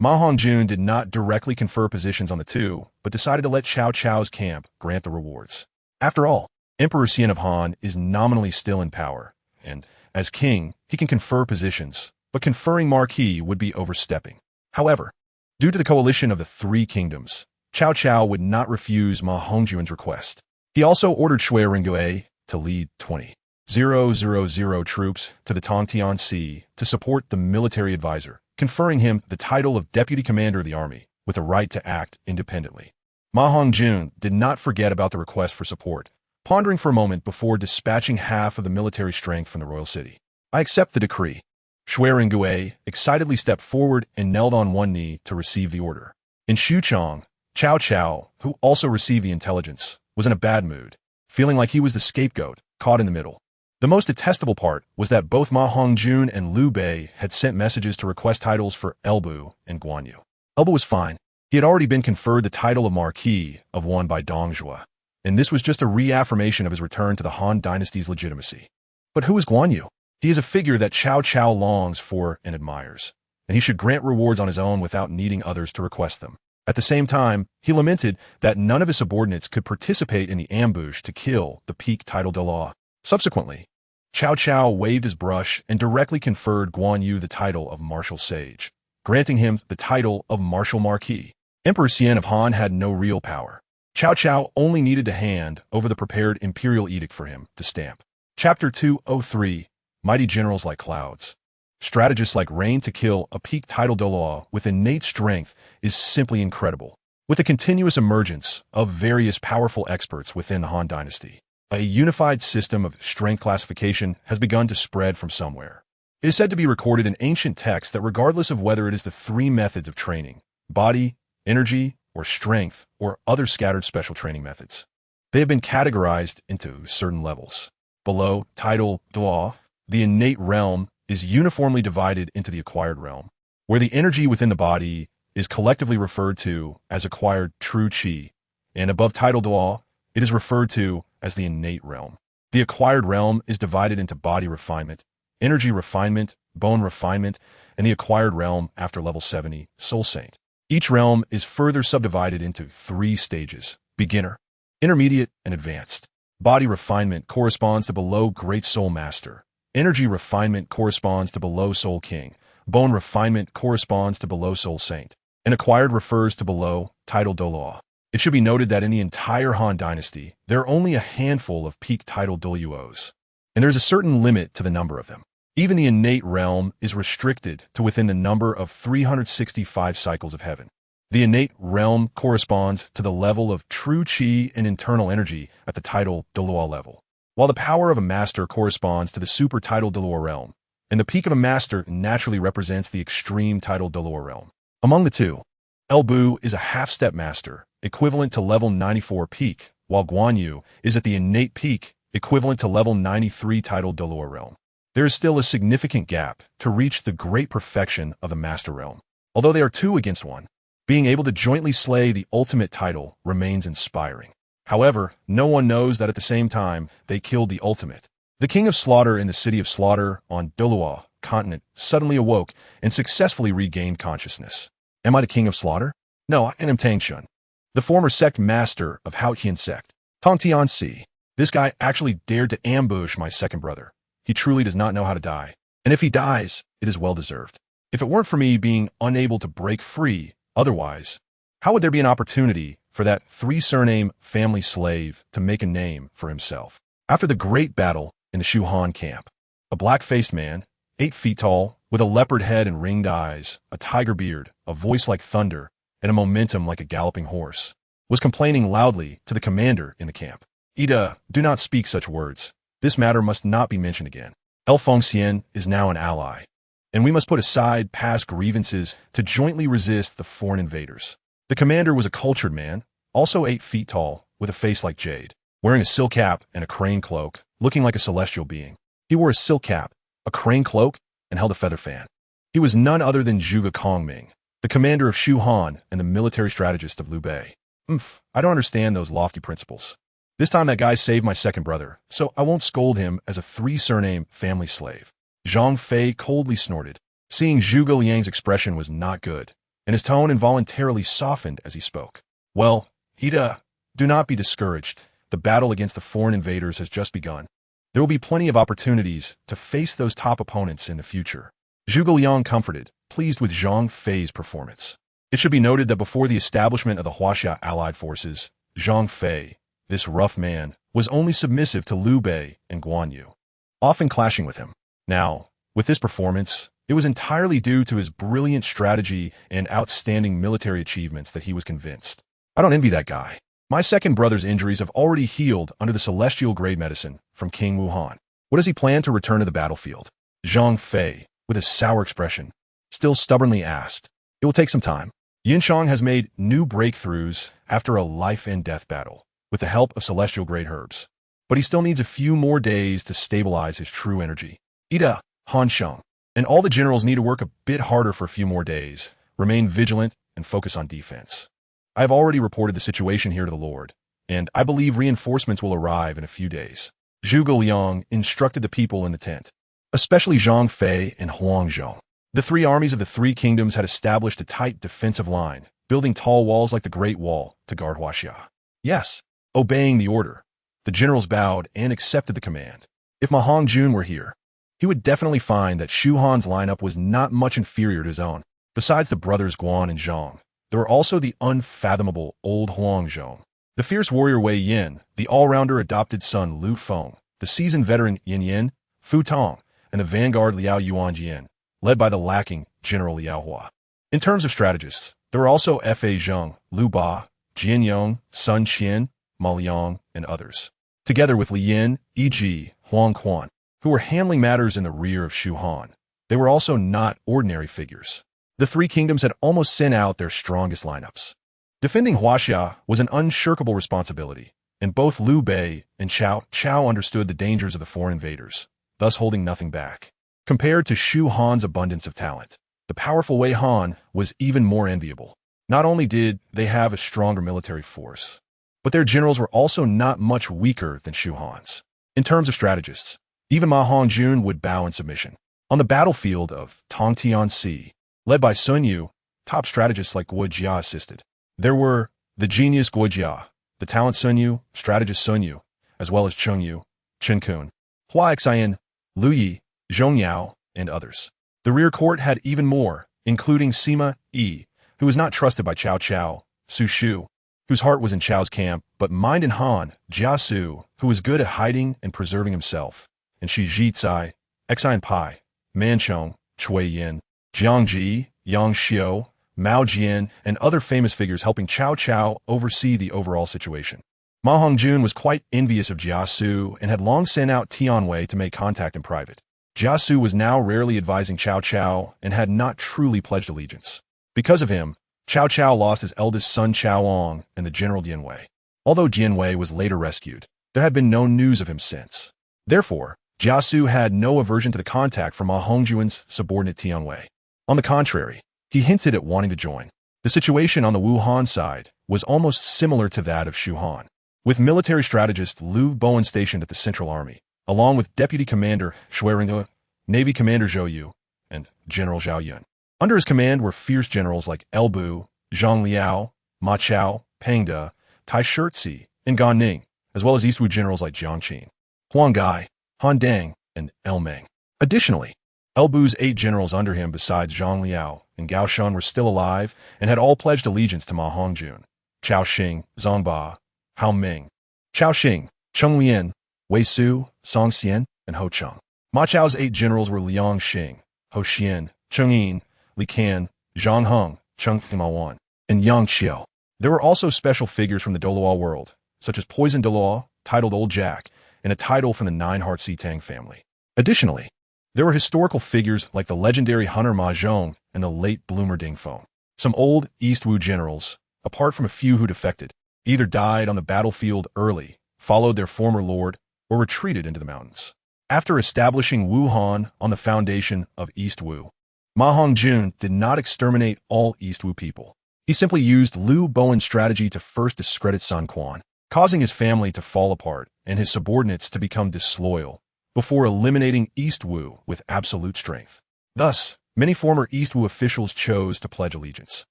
MaHongjun did not directly confer positions on the 2, but decided to let Cao Cao's camp grant the rewards. After all, Emperor Xian of Han is nominally still in power, and, as king, he can confer positions, but conferring Marquis would be overstepping. However, due to the coalition of the 3 kingdoms, Cao Cao would not refuse MaHongjun's request. He also ordered Shui Rengue to lead 20,000 troops to the Tongtian Sea to support the military advisor, conferring him the title of Deputy Commander of the Army, with a right to act independently. MaHongjun did not forget about the request for support, pondering for a moment before dispatching half of the military strength from the royal city. I accept the decree. Shui Rengue excitedly stepped forward and knelt on one knee to receive the order. In Xuchang, Cao Cao, who also received the intelligence, was in a bad mood, feeling like he was the scapegoat, caught in the middle. The most detestable part was that both MaHongjun and Liu Bei had sent messages to request titles for Elbu and Guanyu. Elbu was fine. He had already been conferred the title of Marquis of One by Dongzhuo, and this was just a reaffirmation of his return to the Han dynasty's legitimacy. But who is Guanyu? He is a figure that Cao Cao longs for and admires, and he should grant rewards on his own without needing others to request them. At the same time, he lamented that none of his subordinates could participate in the ambush to kill the peak title Dalu. Subsequently, Cao Cao waved his brush and directly conferred Guanyu the title of Martial Sage, granting him the title of Martial Marquis. Emperor Xian of Han had no real power. Cao Cao only needed to hand over the prepared imperial edict for him to stamp. Chapter 203, Mighty Generals Like Clouds. Strategists like Rain to kill a peak title Dalu with innate strength is simply incredible. With the continuous emergence of various powerful experts within the Han dynasty, a unified system of strength classification has begun to spread from somewhere. It is said to be recorded in ancient texts that regardless of whether it is the three methods of training, body, energy, or strength, or other scattered special training methods, they have been categorized into certain levels. Below title Dalu, the innate realm is uniformly divided into the acquired realm, where the energy within the body is collectively referred to as acquired true qi, and above title Dalu, it is referred to as the innate realm. The acquired realm is divided into body refinement, energy refinement, bone refinement, and the acquired realm after level 70, Soul Saint. Each realm is further subdivided into 3 stages: beginner, intermediate, and advanced. Body refinement corresponds to below Great Soul Master. Energy refinement corresponds to below Soul King. Bone refinement corresponds to below Soul Saint. And acquired refers to below title Dalu. It should be noted that in the entire Han dynasty, there are only a handful of peak title Daluos, and there is a certain limit to the number of them. Even the innate realm is restricted to within the number of 365 cycles of heaven. The innate realm corresponds to the level of true qi and internal energy at the title Dalu level, while the power of a master corresponds to the super title Dalu realm, and the peak of a master naturally represents the extreme title Dalu realm. Among the two, Elbu is a half-step master, equivalent to level 94 peak, while Guanyu is at the innate peak, equivalent to level 93 title Dalu realm. There is still a significant gap to reach the great perfection of the master realm. Although they are 2 against 1, being able to jointly slay the ultimate title remains inspiring. However, no one knows that at the same time, they killed the ultimate. The King of Slaughter in the City of Slaughter on Douluo continent suddenly awoke and successfully regained consciousness. Am I the King of Slaughter? No, I am Tang San, the former sect master of Haotian sect. Tong Tianxi. This guy actually dared to ambush my second brother. He truly does not know how to die. And if he dies, it is well-deserved. If it weren't for me being unable to break free otherwise, how would there be an opportunity for that 3-surname family slave to make a name for himself? After the great battle in the Shu Han camp, a black-faced man, 8 feet tall, with a leopard head and ringed eyes, a tiger beard, a voice like thunder, and a momentum like a galloping horse, was complaining loudly to the commander in the camp. Ida, do not speak such words. This matter must not be mentioned again. Xian is now an ally, and we must put aside past grievances to jointly resist the foreign invaders. The commander was a cultured man, also 8 feet tall, with a face like jade, wearing a silk cap and a crane cloak, looking like a celestial being. He wore a silk cap, a crane cloak, and held a feather fan. He was none other than Zhuge Kongming, the commander of Shu Han and the military strategist of Liu Bei. I don't understand those lofty principles. This time that guy saved my second brother, so I won't scold him as a 3-surname family slave. Zhang Fei coldly snorted. Seeing Zhuge Liang's expression was not good, and his tone involuntarily softened as he spoke. Well, Ida, do not be discouraged. The battle against the foreign invaders has just begun. There will be plenty of opportunities to face those top opponents in the future. Zhuge Liang comforted, pleased with Zhang Fei's performance. It should be noted that before the establishment of the Huaxia allied forces, Zhang Fei, this rough man, was only submissive to Liu Bei and Guanyu, often clashing with him. Now, with this performance, it was entirely due to his brilliant strategy and outstanding military achievements that he was convinced. I don't envy that guy. My second brother's injuries have already healed under the celestial grade medicine from King Wuhan. What does he plan to return to the battlefield? Zhang Fei, with a sour expression, still stubbornly asked. It will take some time. Yinchang has made new breakthroughs after a life-and-death battle, with the help of celestial great herbs. But he still needs a few more days to stabilize his true energy. Ida, Hansheng, and all the generals need to work a bit harder for a few more days, remain vigilant, and focus on defense. I have already reported the situation here to the Lord, and I believe reinforcements will arrive in a few days. Zhuge Liang instructed the people in the tent, especially Zhang Fei and Huangzhong. The three armies of the three kingdoms had established a tight defensive line, building tall walls like the Great Wall to guard Huaxia. Yes, obeying the order, the generals bowed and accepted the command. If MaHongjun were here, he would definitely find that Shu Han's lineup was not much inferior to his own. Besides the brothers Guan and Zhang, there were also the unfathomable old Huangzhong, the fierce warrior Wei Yin, the all-rounder adopted son Lu Feng, the seasoned veteran Yin Yin, Fu Tong, and the vanguard Liao Yuanjian, led by the lacking General Liao Hua. In terms of strategists, there were also Fa Zheng, Lu Ba, Jian Yong, Sun Qian, Ma Liang, and others, together with Li Yin, e.g. Huang Quan, who were handling matters in the rear of Shu Han. They were also not ordinary figures. The three kingdoms had almost sent out their strongest lineups. Defending Huaxia was an unshirkable responsibility, and both Liu Bei and Cao Cao understood the dangers of the foreign invaders, thus holding nothing back. Compared to Shu Han's abundance of talent, the powerful Wei Han was even more enviable. Not only did they have a stronger military force, but their generals were also not much weaker than Shu Han's. In terms of strategists, even MaHongjun would bow in submission. On the battlefield of Tongtiansi, led by Sun Yu, top strategists like Guo Jia assisted. There were the genius Guo Jia, the talent Sun Yu, strategist Sun Yu, as well as Cheng Yu, Chen Kun, Hua Xian, Lu Yi, Zhong Yao, and others. The rear court had even more, including Sima Yi, who was not trusted by Cao Cao, Su Shu, whose heart was in Chao's camp, but mind in Han, Jia Su, who was good at hiding and preserving himself, and Shi Zhicai, Xian Pai, Manchong, Chui Yin, Jiang Ji, Yang Xiu, Mao Jian, and other famous figures helping Cao Cao oversee the overall situation. MaHongjun was quite envious of Jia Su and had long sent out Tianwei to make contact in private. Jia Su was now rarely advising Cao Cao and had not truly pledged allegiance. Because of him, Cao Cao lost his eldest son Chaoong and the general Dianwei. Although Dianwei was later rescued, there had been no news of him since. Therefore, Jia Su had no aversion to the contact from MaHongjun's subordinate Tianwei. On the contrary, he hinted at wanting to join. The situation on the Wuhan side was almost similar to that of Shu Han, with military strategist Liu Bowen stationed at the Central Army, along with Deputy Commander Shui Ringde, Navy Commander Zhou Yu, and General Zhao Yun. Under his command were fierce generals like El Bu, Zhang Liao, Ma Chao, Peng De, Tai Shirtzi, and Gan Ning, as well as Eastwu generals like Jiang Qin, Huang Gai, Han Deng, and El Meng. Additionally, El Bu's 8 generals under him besides Zhang Liao and Gao Shun were still alive and had all pledged allegiance to MaHongjun: Chao Xing, Zhang Ba, Hao Ming, Chao Xing, Cheng Lian, Wei Su, Song Xian, and Ho Cheng. Ma Chao's 8 generals were Liang Xing, Ho Xian, Cheng Yin, Li Can, Zhang Heng, Cheng Mawan, and Yang Xiao. There were also special figures from the Douluo world, such as Poison Douluo, titled Old Jack, and a title from the Nine-Heart Sitang family. Additionally, there were historical figures like the legendary hunter Ma Zhong and the late bloomer Ding Feng. Some old Eastwu generals, apart from a few who defected, either died on the battlefield early, followed their former lord, or retreated into the mountains. After establishing Wuhan on the foundation of Eastwu, MaHongjun did not exterminate all Eastwu people. He simply used Liu Bowen's strategy to first discredit Sun Quan, causing his family to fall apart and his subordinates to become disloyal, before eliminating Eastwu with absolute strength. Thus, many former Eastwu officials chose to pledge allegiance.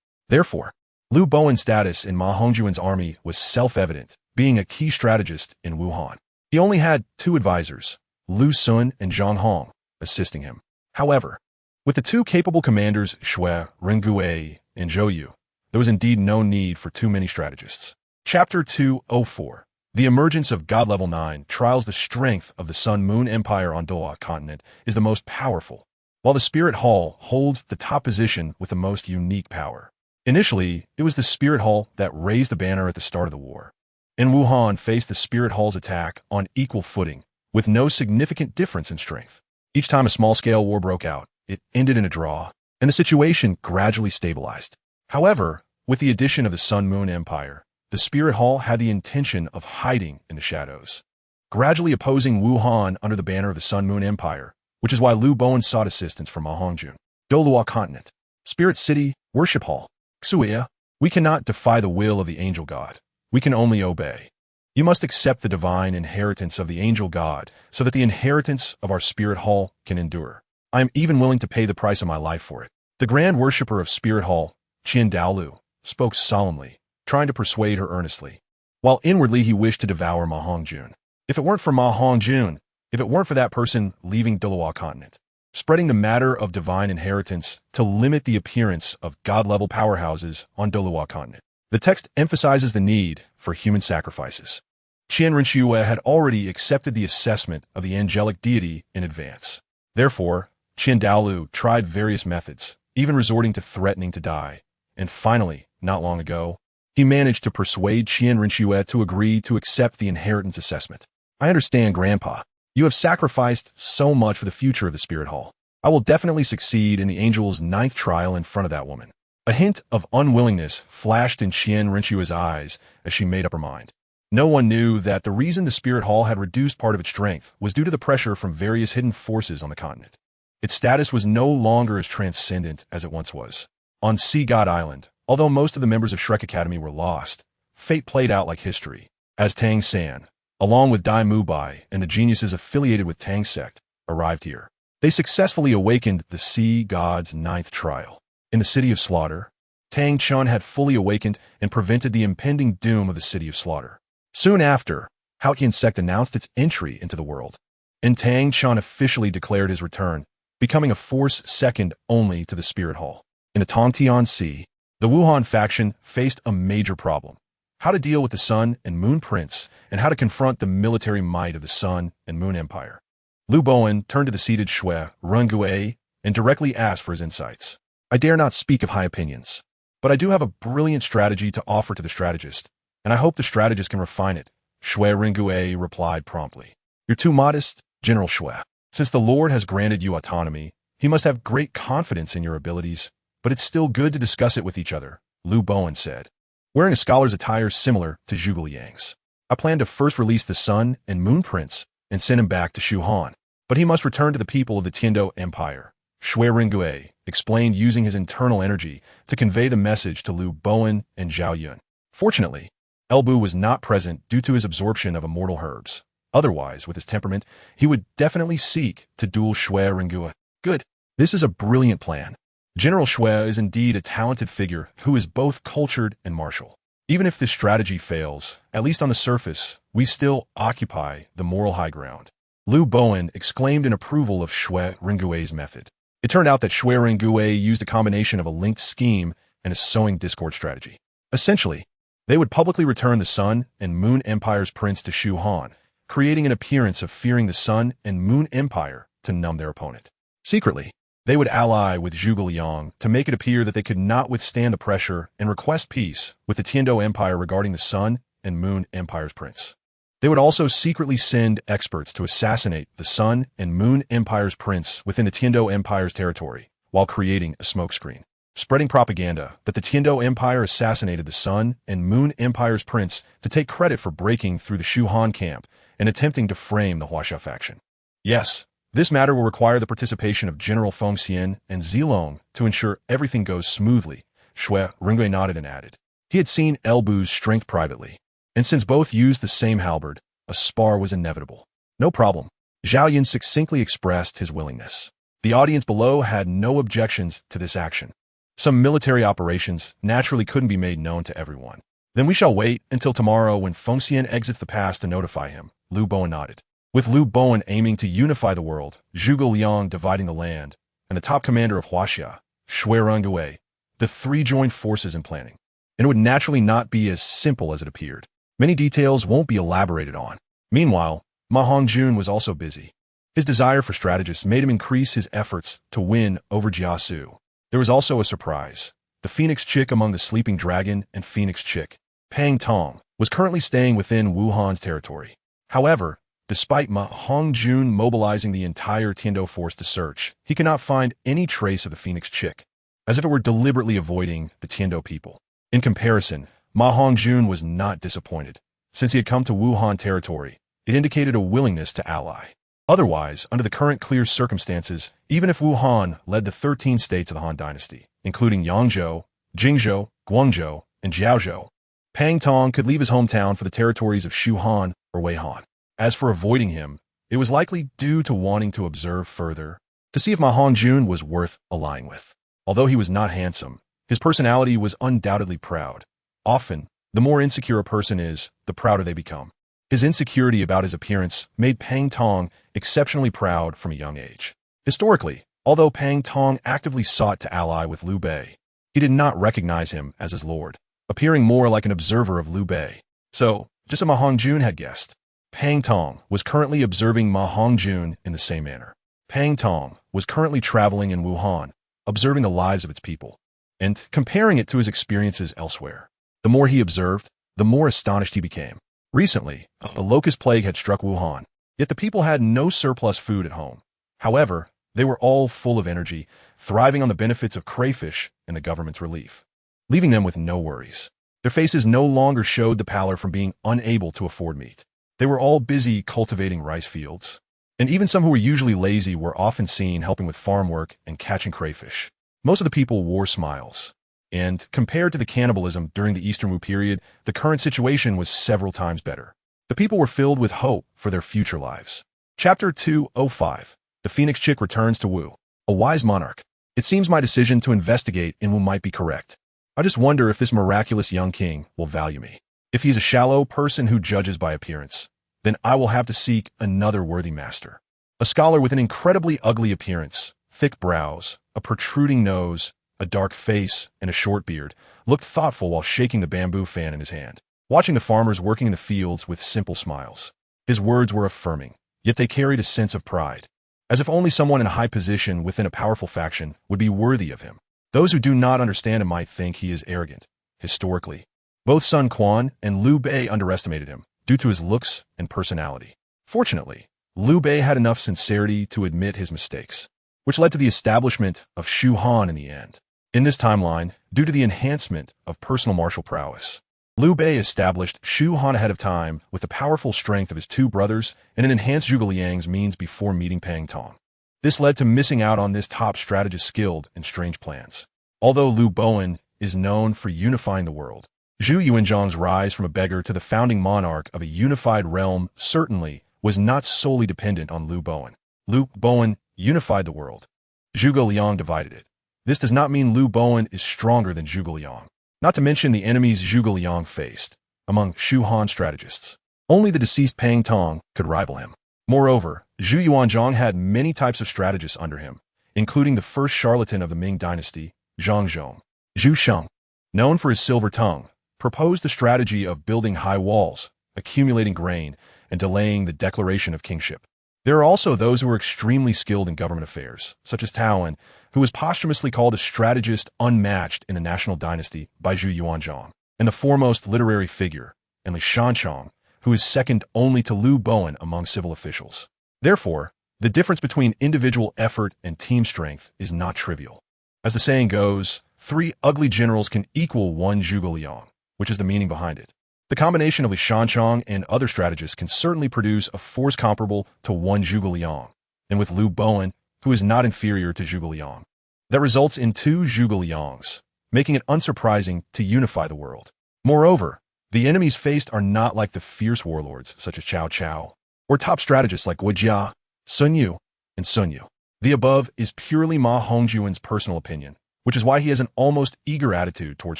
Therefore, Liu Bowen's status in MaHongjun's army was self-evident, being a key strategist in Wuhan. He only had 2 advisors, Lu Sun and Zhang Hong, assisting him. However, with the 2 capable commanders Shui Ringde and Zhou Yu, there was indeed no need for too many strategists. Chapter 204. The emergence of God Level 9 trials the strength of the Sun-Moon Empire on Doha continent is the most powerful, while the Spirit Hall holds the top position with the most unique power. Initially, it was the Spirit Hall that raised the banner at the start of the war. And Wuhan faced the Spirit Hall's attack on equal footing, with no significant difference in strength. Each time a small-scale war broke out, it ended in a draw, and the situation gradually stabilized. However, With the addition of the Sun-Moon Empire, the Spirit Hall had the intention of hiding in the shadows, gradually opposing Wuhan under the banner of the Sun-Moon Empire, which is why Liu Bowen sought assistance from MaHongjun. Douluo Continent, Spirit City, Worship Hall. Xuya, we cannot defy the will of the angel god. We can only obey. You must accept the divine inheritance of the angel god so that the inheritance of our Spirit Hall can endure. I am even willing to pay the price of my life for it. The grand worshipper of Spirit Hall, Dalu, spoke solemnly, trying to persuade her earnestly, while inwardly he wished to devour MaHongjun. If it weren't for MaHongjun, if it weren't for that person leaving Douluo Continent, spreading the matter of divine inheritance to limit the appearance of God-level powerhouses on Douluo Continent. The text emphasizes the need for human sacrifices. Qian Rinxue had already accepted the assessment of the angelic deity in advance. Therefore, Qian Dalu tried various methods, even resorting to threatening to die. And finally, not long ago, he managed to persuade Qian Rinxue to agree to accept the inheritance assessment. I understand, Grandpa. You have sacrificed so much for the future of the Spirit Hall. I will definitely succeed in the angel's 9th trial in front of that woman. A hint of unwillingness flashed in Qian Rinxue's eyes as she made up her mind. No one knew that the reason the Spirit Hall had reduced part of its strength was due to the pressure from various hidden forces on the continent. Its status was no longer as transcendent as it once was. On Sea God Island, although most of the members of Shrek Academy were lost, fate played out like history, as Tang San, along with Dai Mubai and the geniuses affiliated with Tang Sect, arrived here. They successfully awakened the Sea God's 9th trial. In the City of Slaughter, Tang Chun had fully awakened and prevented the impending doom of the City of Slaughter. Soon after, Haotian Sect announced its entry into the world, and Tang Chun officially declared his return, becoming a force second only to the Spirit Hall. In the Tongtian Sea, the Wuhan faction faced a major problem: how to deal with the Sun and Moon Prince, and how to confront the military might of the Sun and Moon Empire. Liu Bowen turned to the seated Shui Rengue and directly asked for his insights. I dare not speak of high opinions, but I do have a brilliant strategy to offer to the strategist, and I hope the strategist can refine it. Shui Rengue replied promptly. You're too modest, General Shui. Since the Lord has granted you autonomy, he must have great confidence in your abilities, but it's still good to discuss it with each other, Liu Bowen said, wearing a scholar's attire similar to Zhuge Liang's. I plan to first release the Sun and Moon Prince and send him back to Shuhan, but he must return to the people of the Tiando Empire. Shui Rengue explained, using his internal energy to convey the message to Liu Bowen and Zhao Yun. Fortunately, Elbu was not present due to his absorption of immortal herbs. Otherwise, with his temperament, he would definitely seek to duel Shui Rengue. Good. This is a brilliant plan. General Shui is indeed a talented figure who is both cultured and martial. Even if this strategy fails, at least on the surface, we still occupy the moral high ground. Liu Bowen exclaimed in approval of Shui Rengue's method. It turned out that Shui Rengue used a combination of a linked scheme and a sowing discord strategy. Essentially, they would publicly return the Sun and Moon Empire's prince to Shuhan, creating an appearance of fearing the Sun and Moon Empire to numb their opponent. Secretly, they would ally with Zhuge Liang to make it appear that they could not withstand the pressure and request peace with the Tiando Empire regarding the Sun and Moon Empire's prince. They would also secretly send experts to assassinate the Sun and Moon Empire's prince within the Tiando Empire's territory, while creating a smokescreen, spreading propaganda that the Tiando Empire assassinated the Sun and Moon Empire's prince to take credit for breaking through the Shuhan camp and attempting to frame the Huaxia faction. Yes, this matter will require the participation of General Fengxian and Zilong to ensure everything goes smoothly, Shui Rengue nodded and added. He had seen Elbu's strength privately, and since both used the same halberd, a spar was inevitable. No problem. Zhao Yun succinctly expressed his willingness. The audience below had no objections to this action. Some military operations naturally couldn't be made known to everyone. Then we shall wait until tomorrow when Fengxian exits the pass to notify him, Liu Bowen nodded. With Liu Bowen aiming to unify the world, Zhuge Liang dividing the land, and the top commander of Huaxia, Shui Rengue, the three joined forces in planning. And it would naturally not be as simple as it appeared. Many details won't be elaborated on. Meanwhile, MaHongjun was also busy. His desire for strategists made him increase his efforts to win over Jiasu. There was also a surprise. The Phoenix Chick among the Sleeping Dragon and Phoenix Chick, Pang Tong, was currently staying within Wuhan's territory. However, despite MaHongjun mobilizing the entire Tiando force to search, he could not find any trace of the Phoenix Chick, as if it were deliberately avoiding the Tiando people. In comparison, MaHongjun was not disappointed. Since he had come to Wuhan territory, it indicated a willingness to ally. Otherwise, under the current clear circumstances, even if Wuhan led the 13 states of the Han Dynasty, including Yangzhou, Jingzhou, Guangzhou, and Jiaozhou, Pang Tong could leave his hometown for the territories of Shuhan or Weihan. As for avoiding him, it was likely due to wanting to observe further, to see if MaHongjun was worth allying with. Although he was not handsome, his personality was undoubtedly proud. Often, the more insecure a person is, the prouder they become. His insecurity about his appearance made Pang Tong exceptionally proud from a young age. Historically, although Pang Tong actively sought to ally with Liu Bei, he did not recognize him as his lord, appearing more like an observer of Liu Bei. So, just as MaHongjun had guessed, Pang Tong was currently observing MaHongjun in the same manner. Pang Tong was currently traveling in Wuhan, observing the lives of its people, and comparing it to his experiences elsewhere. The more he observed, the more astonished he became. Recently, a locust plague had struck Wuhan, yet the people had no surplus food at home. However, they were all full of energy, thriving on the benefits of crayfish and the government's relief, leaving them with no worries. Their faces no longer showed the pallor from being unable to afford meat. They were all busy cultivating rice fields, and even some who were usually lazy were often seen helping with farm work and catching crayfish. Most of the people wore smiles, and compared to the cannibalism during the Eastern Wu period, the current situation was several times better. The people were filled with hope for their future lives. Chapter 205. The Phoenix Chick returns to Wu. A wise monarch. It seems my decision to investigate in Wu might be correct. I just wonder if this miraculous young king will value me. If he's a shallow person who judges by appearance, then I will have to seek another worthy master. A scholar with an incredibly ugly appearance, thick brows, a protruding nose, a dark face, and a short beard, looked thoughtful while shaking the bamboo fan in his hand, watching the farmers working in the fields with simple smiles. His words were affirming, yet they carried a sense of pride, as if only someone in a high position within a powerful faction would be worthy of him. Those who do not understand him might think he is arrogant. Historically, both Sun Quan and Liu Bei underestimated him due to his looks and personality. Fortunately, Liu Bei had enough sincerity to admit his mistakes, which led to the establishment of Shu Han in the end. In this timeline, due to the enhancement of personal martial prowess, Liu Bei established Shu Han ahead of time with the powerful strength of his two brothers and an enhanced Zhuge Liang's means before meeting Pang Tong. This led to missing out on this top strategist skilled in strange plans. Although Liu Bowen is known for unifying the world, Zhu Yuanzhang's rise from a beggar to the founding monarch of a unified realm certainly was not solely dependent on Liu Bowen. Liu Bowen unified the world. Zhuge Liang divided it. This does not mean Liu Bowen is stronger than Zhuge Liang, not to mention the enemies Zhuge Liang faced. Among Shu Han strategists, only the deceased Pang Tong could rival him. Moreover, Zhu Yuanzhang had many types of strategists under him, including the first charlatan of the Ming dynasty, Zhang Zhong. Zhu Sheng, known for his silver tongue, proposed the strategy of building high walls, accumulating grain, and delaying the declaration of kingship. There are also those who are extremely skilled in government affairs, such as Taoan, who was posthumously called a strategist unmatched in the national dynasty by Zhu Yuanzhang, and the foremost literary figure, and Li Shanchong, who is second only to Liu Bowen among civil officials. Therefore, the difference between individual effort and team strength is not trivial. As the saying goes, 3 ugly generals can equal 1 Zhuge Liang, which is the meaning behind it. The combination of Li Shanchong and other strategists can certainly produce a force comparable to 1 Zhuge Liang, and with Liu Bowen, who is not inferior to Zhuge Liang. That results in 2 Zhuge Liangs, making it unsurprising to unify the world. Moreover, the enemies faced are not like the fierce warlords such as Cao Cao, or top strategists like Guo Jia, Sun Yu, and Sun Yu. The above is purely MaHongjun's personal opinion, which is why he has an almost eager attitude towards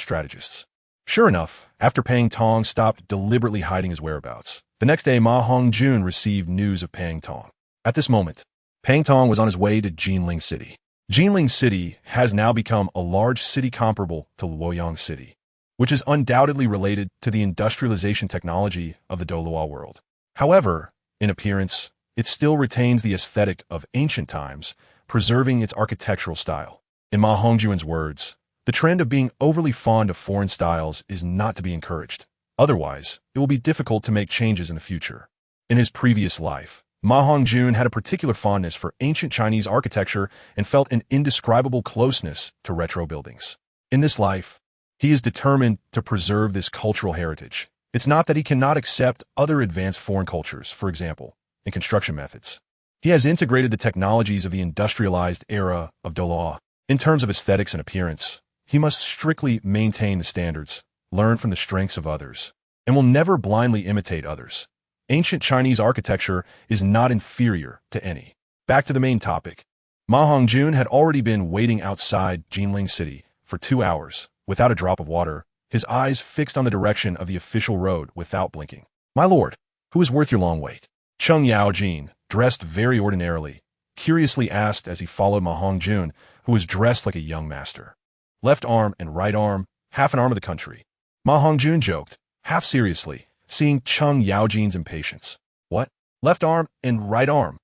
strategists. Sure enough, after Pang Tong stopped deliberately hiding his whereabouts, the next day MaHongjun received news of Pang Tong. At this moment, Pang Tong was on his way to Jinling City. Jinling City has now become a large city comparable to Luoyang City, which is undoubtedly related to the industrialization technology of the Douluo world. However, in appearance, it still retains the aesthetic of ancient times, preserving its architectural style. In MaHongjun's words, the trend of being overly fond of foreign styles is not to be encouraged. Otherwise, it will be difficult to make changes in the future. In his previous life, MaHongjun had a particular fondness for ancient Chinese architecture and felt an indescribable closeness to retro buildings. In this life, He is determined to preserve this cultural heritage. It's not that he cannot accept other advanced foreign cultures, for example, in construction methods. He has integrated the technologies of the industrialized era of Douluo. In terms of aesthetics and appearance, he must strictly maintain the standards, learn from the strengths of others, and will never blindly imitate others. Ancient Chinese architecture is not inferior to any. Back to the main topic. MaHongjun had already been waiting outside Jinling City for 2 hours, without a drop of water, his eyes fixed on the direction of the official road without blinking. "My lord, who is worth your long wait?" Cheng Yaojin, dressed very ordinarily, curiously asked as he followed MaHongjun, who was dressed like a young master. "Left arm and right arm, half an arm of the country." MaHongjun joked, half seriously, seeing Cheng Yaojin's impatience. "What? Left arm and right arm?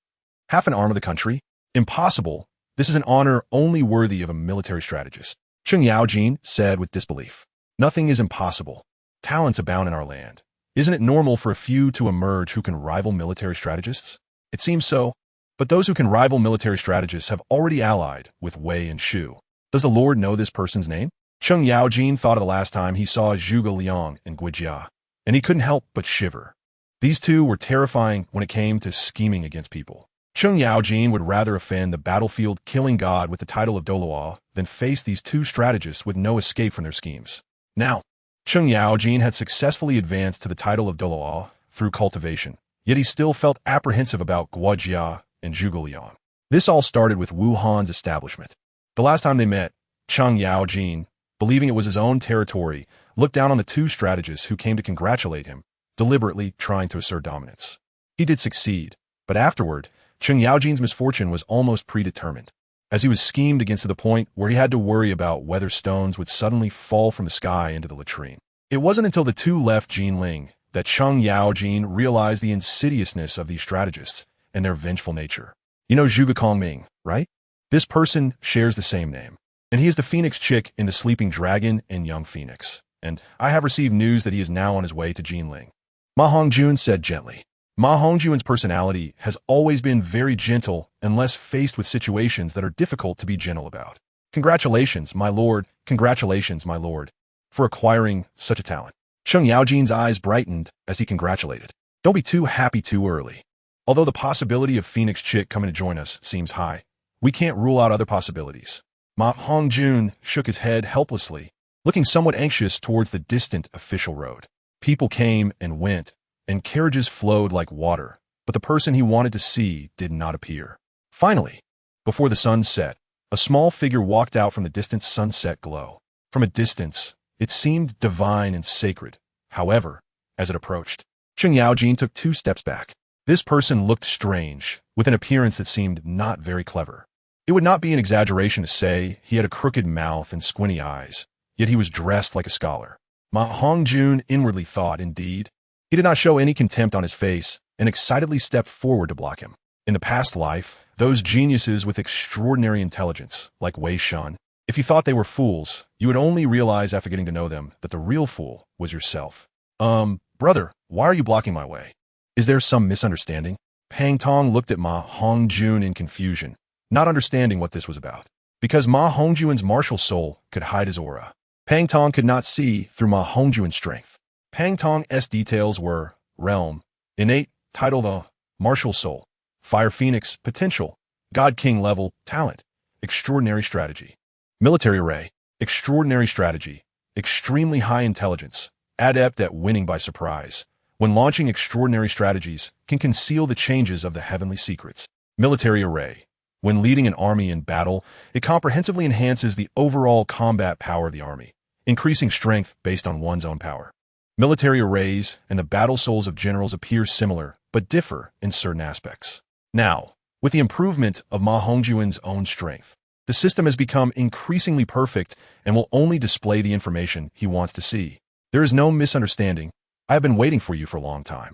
Half an arm of the country? Impossible. This is an honor only worthy of a military strategist." Cheng Yaojin said with disbelief. "Nothing is impossible. Talents abound in our land. Isn't it normal for a few to emerge who can rival military strategists? It seems so. But those who can rival military strategists have already allied with Wei and Shu. Does the Lord know this person's name?" Cheng Yaojin thought of the last time he saw Zhuge Liang and Guijia, and he couldn't help but shiver. These two were terrifying when it came to scheming against people. Cheng Yaojin would rather offend the battlefield killing god with the title of Douluo than face these two strategists with no escape from their schemes. Now, Cheng Yaojin had successfully advanced to the title of Douluo through cultivation, yet he still felt apprehensive about Guijia and Zhuge Liang. This all started with Wu Han's establishment. The last time they met, Cheng Yaojin, believing it was his own territory, looked down on the two strategists who came to congratulate him, deliberately trying to assert dominance. He did succeed, but afterward, Cheng Yaojin's misfortune was almost predetermined, as he was schemed against to the point where he had to worry about whether stones would suddenly fall from the sky into the latrine. It wasn't until the two left Jinling that Cheng Yaojin realized the insidiousness of these strategists and their vengeful nature. You know Zhuge Kongming, right? This person shares the same name, and he is the Phoenix chick in The Sleeping Dragon and Young Phoenix, and I have received news that he is now on his way to Jinling. MaHongjun said gently. MaHongjun's personality has always been very gentle unless faced with situations that are difficult to be gentle about. "Congratulations, my lord, congratulations, my lord, for acquiring such a talent." Cheng Yaojin's eyes brightened as he congratulated. "Don't be too happy too early. Although the possibility of Phoenix Chick coming to join us seems high, we can't rule out other possibilities." MaHongjun shook his head helplessly, looking somewhat anxious towards the distant official road. People came and went, and carriages flowed like water, but the person he wanted to see did not appear. Finally, before the sun set, a small figure walked out from the distant sunset glow. From a distance, it seemed divine and sacred. However, as it approached, Cheng Yaojin took 2 steps back. This person looked strange, with an appearance that seemed not very clever. It would not be an exaggeration to say he had a crooked mouth and squinty eyes, yet he was dressed like a scholar. MaHongjun inwardly thought, indeed. He did not show any contempt on his face and excitedly stepped forward to block him. In the past life, those geniuses with extraordinary intelligence, like Wei Shun, if you thought they were fools, you would only realize after getting to know them that the real fool was yourself. Brother, why are you blocking my way? Is there some misunderstanding?" Pang Tong looked at MaHongjun in confusion, not understanding what this was about. Because MaHongjun's martial soul could hide his aura, Pang Tong could not see through MaHongjun's strength. Pang Tong's details were realm, innate, title the martial soul, fire phoenix, potential, god king level, talent, extraordinary strategy, military array, extraordinary strategy, extremely high intelligence, adept at winning by surprise. When launching extraordinary strategies, can conceal the changes of the heavenly secrets. Military array. When leading an army in battle, it comprehensively enhances the overall combat power of the army, increasing strength based on one's own power. Military arrays and the battle souls of generals appear similar, but differ in certain aspects. Now, with the improvement of MaHongjun's own strength, the system has become increasingly perfect and will only display the information he wants to see. There is no misunderstanding. I have been waiting for you for a long time.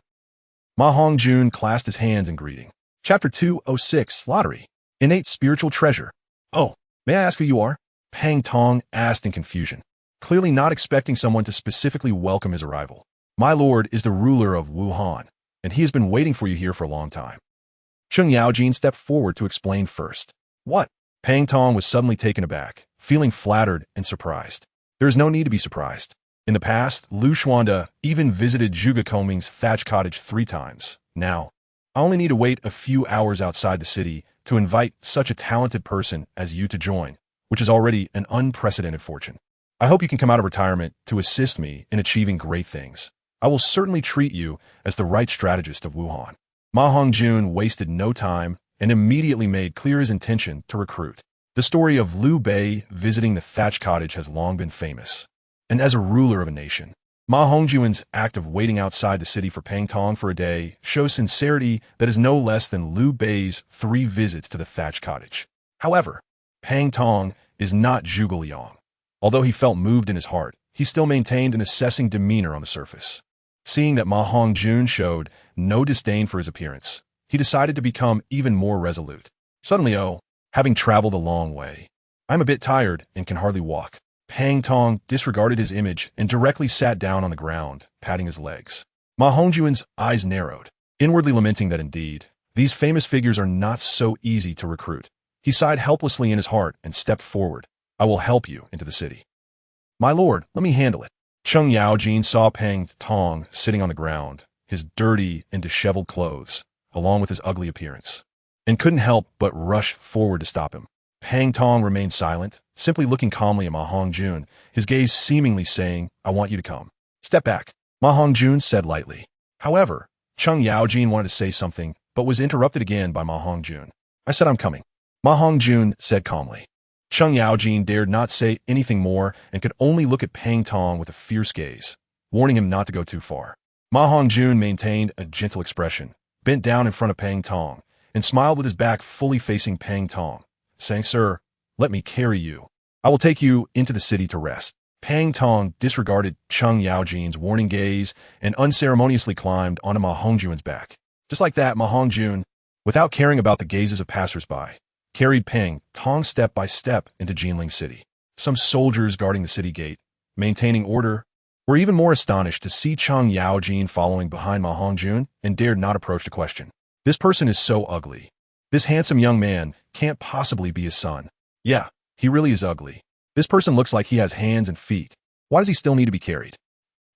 MaHongjun clasped his hands in greeting. Chapter 206, Lottery. Innate Spiritual Treasure. "Oh, may I ask who you are?" Pang Tong asked in confusion, clearly not expecting someone to specifically welcome his arrival. "My lord is the ruler of Wuhan, and he has been waiting for you here for a long time." Cheng Yaojin stepped forward to explain first. "What?" Pang Tong was suddenly taken aback, feeling flattered and surprised. There is no need to be surprised. In the past, Lu Xuanda even visited Zhuge Koming's thatch cottage 3 times. Now, I only need to wait a few hours outside the city to invite such a talented person as you to join, which is already an unprecedented fortune. I hope you can come out of retirement to assist me in achieving great things. I will certainly treat you as the right strategist of Wuhan. MaHongjun wasted no time and immediately made clear his intention to recruit. The story of Liu Bei visiting the thatch cottage has long been famous. And as a ruler of a nation, MaHongjun's act of waiting outside the city for Pang Tong for a day shows sincerity that is no less than Liu Bei's 3 visits to the thatch cottage. However, Pang Tong is not Zhuge Liang. Although he felt moved in his heart, he still maintained an assessing demeanor on the surface. Seeing that MaHongjun showed no disdain for his appearance, he decided to become even more resolute. Suddenly, having traveled a long way, I'm a bit tired and can hardly walk. Pang Tong disregarded his image and directly sat down on the ground, patting his legs. MaHongjun's eyes narrowed, inwardly lamenting that indeed, these famous figures are not so easy to recruit. He sighed helplessly in his heart and stepped forward. I will help you into the city. My lord, let me handle it. Cheng Yaojin saw Pang Tong sitting on the ground, his dirty and disheveled clothes, along with his ugly appearance, and couldn't help but rush forward to stop him. Pang Tong remained silent, simply looking calmly at MaHongjun, his gaze seemingly saying, I want you to come. Step back, MaHongjun said lightly. However, Cheng Yaojin wanted to say something, but was interrupted again by MaHongjun. I said I'm coming. MaHongjun said calmly. Cheng Yaojin dared not say anything more and could only look at Pang Tong with a fierce gaze, warning him not to go too far. MaHongjun maintained a gentle expression, bent down in front of Pang Tong, and smiled with his back fully facing Pang Tong, saying, Sir, let me carry you. I will take you into the city to rest. Pang Tong disregarded Cheng Yaojin's warning gaze and unceremoniously climbed onto MaHongjun's back. Just like that, MaHongjun, without caring about the gazes of passersby, carried Pang Tong step by step into Jinling City. Some soldiers guarding the city gate, maintaining order, were even more astonished to see Cheng Yaojin following behind MaHongjun and dared not approach the question. This person is so ugly. This handsome young man can't possibly be his son. Yeah, he really is ugly. This person looks like he has hands and feet. Why does he still need to be carried?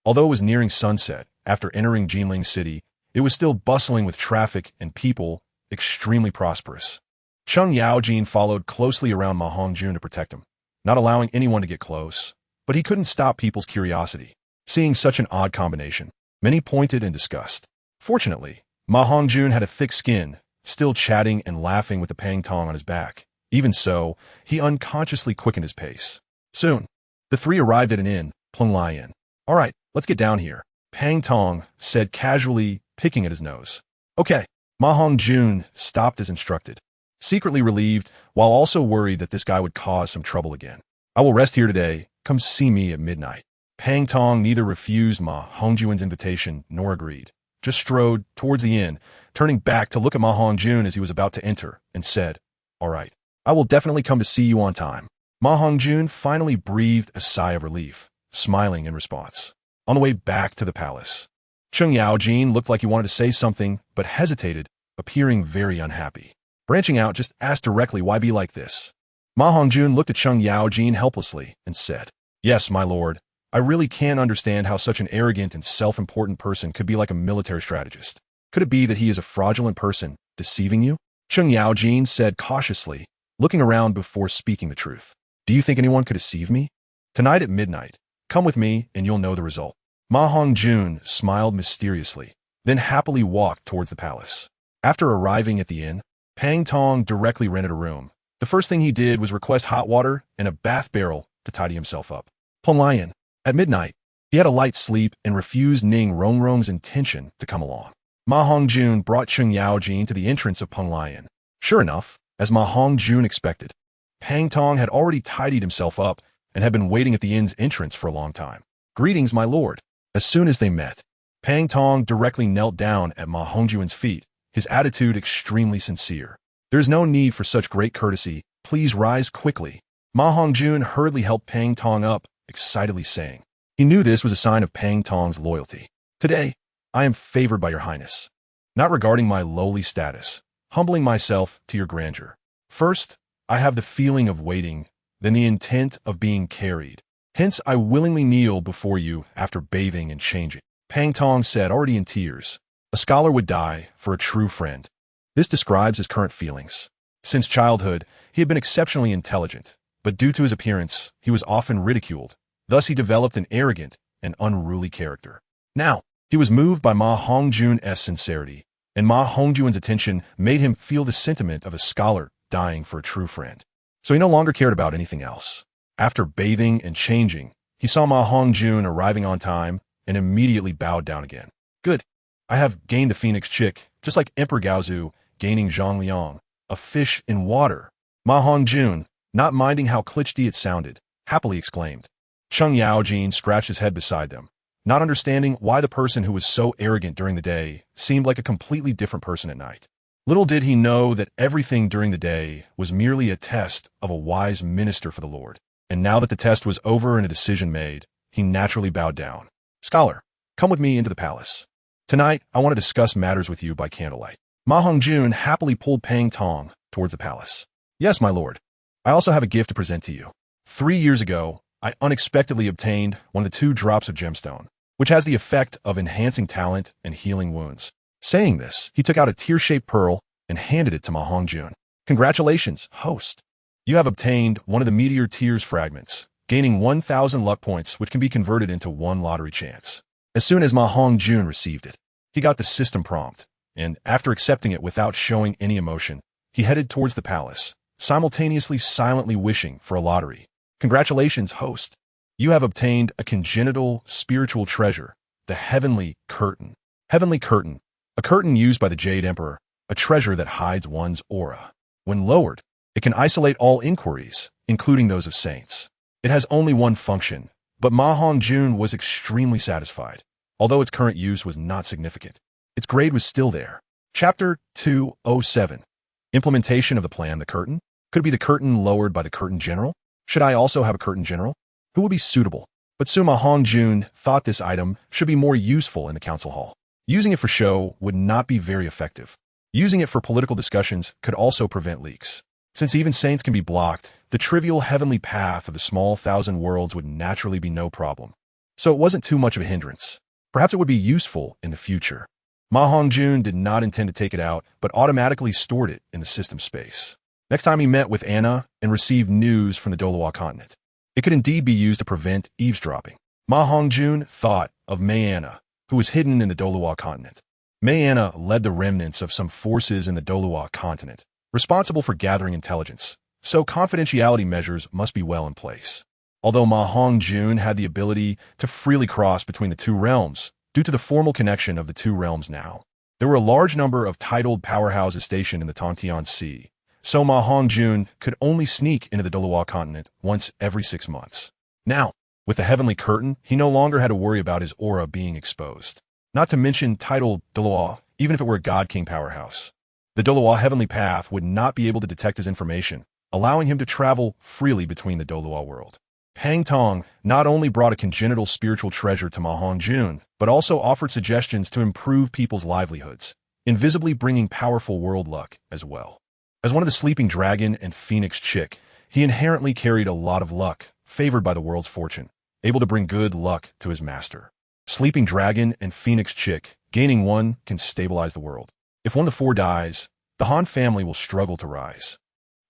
Although it was nearing sunset, after entering Jinling City, it was still bustling with traffic and people, extremely prosperous. Cheng Yaojin followed closely around MaHongjun to protect him, not allowing anyone to get close. But he couldn't stop people's curiosity. Seeing such an odd combination, many pointed in disgust. Fortunately, MaHongjun had a thick skin, still chatting and laughing with the Pang Tong on his back. Even so, he unconsciously quickened his pace. Soon, the 3 arrived at an inn, Plunglai Inn. All right, let's get down here, Pang Tong said casually, picking at his nose. Okay. MaHongjun stopped as instructed, secretly relieved while also worried that this guy would cause some trouble again. I will rest here today. Come see me at midnight. Pang Tong neither refused MaHongjun's invitation nor agreed, just strode towards the inn, turning back to look at MaHongjun as he was about to enter, and said, All right, I will definitely come to see you on time. MaHongjun finally breathed a sigh of relief, smiling in response. On the way back to the palace, Cheng Yaojin looked like he wanted to say something, but hesitated, appearing very unhappy. Branching out, just asked directly why be like this. MaHongjun looked at Cheng Yaojin helplessly and said, Yes, my lord, I really can't understand how such an arrogant and self-important person could be like a military strategist. Could it be that he is a fraudulent person, deceiving you? Cheng Yaojin said cautiously, looking around before speaking the truth. Do you think anyone could deceive me? Tonight at midnight, come with me and you'll know the result. MaHongjun smiled mysteriously, then happily walked towards the palace. After arriving at the inn, Pang Tong directly rented a room. The first thing he did was request hot water and a bath barrel to tidy himself up. Plunglai Inn. At midnight, he had a light sleep and refused Ning Rongrong's intention to come along. MaHongjun brought Cheng Yaojin to the entrance of Plunglai Inn. Sure enough, as MaHongjun expected, Pang Tong had already tidied himself up and had been waiting at the inn's entrance for a long time. Greetings, my lord. As soon as they met, Pang Tong directly knelt down at MaHongjun's feet, his attitude extremely sincere. There is no need for such great courtesy. Please rise quickly. MaHongjun hurriedly helped Pang Tong up, excitedly saying. He knew this was a sign of Pang Tong's loyalty. Today, I am favored by your highness, not regarding my lowly status, humbling myself to your grandeur. First, I have the feeling of waiting, then the intent of being carried. Hence, I willingly kneel before you after bathing and changing. Pang Tong said, already in tears. A scholar would die for a true friend. This describes his current feelings. Since childhood, he had been exceptionally intelligent, but due to his appearance, he was often ridiculed. Thus, he developed an arrogant and unruly character. Now, he was moved by MaHongjun's sincerity, and MaHongjun's attention made him feel the sentiment of a scholar dying for a true friend. So he no longer cared about anything else. After bathing and changing, he saw MaHongjun arriving on time and immediately bowed down again. Good. I have gained the Phoenix Chick, just like Emperor Gaozu gaining Zhongliang, a fish in water. MaHongjun, not minding how cliché it sounded, happily exclaimed. Cheng Yaojin scratched his head beside them, not understanding why the person who was so arrogant during the day seemed like a completely different person at night. Little did he know that everything during the day was merely a test of a wise minister for the Lord. And now that the test was over and a decision made, he naturally bowed down. Scholar, come with me into the palace. Tonight, I want to discuss matters with you by candlelight. MaHongjun happily pulled Pang Tong towards the palace. Yes, my lord. I also have a gift to present to you. 3 years ago, I unexpectedly obtained one of the 2 drops of gemstone, which has the effect of enhancing talent and healing wounds. Saying this, he took out a tear-shaped pearl and handed it to MaHongjun. Congratulations, host. You have obtained one of the Meteor Tears fragments, gaining 1,000 luck points, which can be converted into 1 lottery chance. As soon as MaHongjun received it, he got the system prompt, and after accepting it without showing any emotion, he headed towards the palace, simultaneously silently wishing for a lottery. Congratulations, host. You have obtained a congenital spiritual treasure, the Heavenly Curtain. Heavenly Curtain, a curtain used by the Jade Emperor, a treasure that hides one's aura. When lowered, it can isolate all inquiries, including those of saints. It has only one function, but MaHongjun was extremely satisfied, although its current use was not significant. Its grade was still there. Chapter 207. Implementation of the plan. The curtain? Could it be the curtain lowered by the curtain general? Should I also have a curtain general? Who would be suitable? But soon MaHongjun thought this item should be more useful in the council hall. Using it for show would not be very effective. Using it for political discussions could also prevent leaks. Since even saints can be blocked, the trivial heavenly path of the small 1,000 worlds would naturally be no problem. So it wasn't too much of a hindrance. Perhaps it would be useful in the future. MaHongjun did not intend to take it out, but automatically stored it in the system space. Next time he met with Anna and received news from the Douluo continent, it could indeed be used to prevent eavesdropping. MaHongjun thought of Anna, who was hidden in the Douluo continent. Anna led the remnants of some forces in the Douluo continent, responsible for gathering intelligence, so confidentiality measures must be well in place. Although MaHongjun had the ability to freely cross between the 2 realms, due to the formal connection of the 2 realms now, there were a large number of titled powerhouses stationed in the Tang San, so MaHongjun could only sneak into the Douluo continent once every 6 months. Now, with the Heavenly Curtain, he no longer had to worry about his aura being exposed. Not to mention titled Douluo, even if it were a God King powerhouse. The Douluo Heavenly Path would not be able to detect his information, allowing him to travel freely between the Douluo world. Pang Tong not only brought a congenital spiritual treasure to MaHongjun, but also offered suggestions to improve people's livelihoods, invisibly bringing powerful world luck as well. As one of the Sleeping Dragon and Phoenix Chick, he inherently carried a lot of luck, favored by the world's fortune, able to bring good luck to his master. Sleeping Dragon and Phoenix Chick, gaining one can stabilize the world. If one of the 4 dies, the Han family will struggle to rise.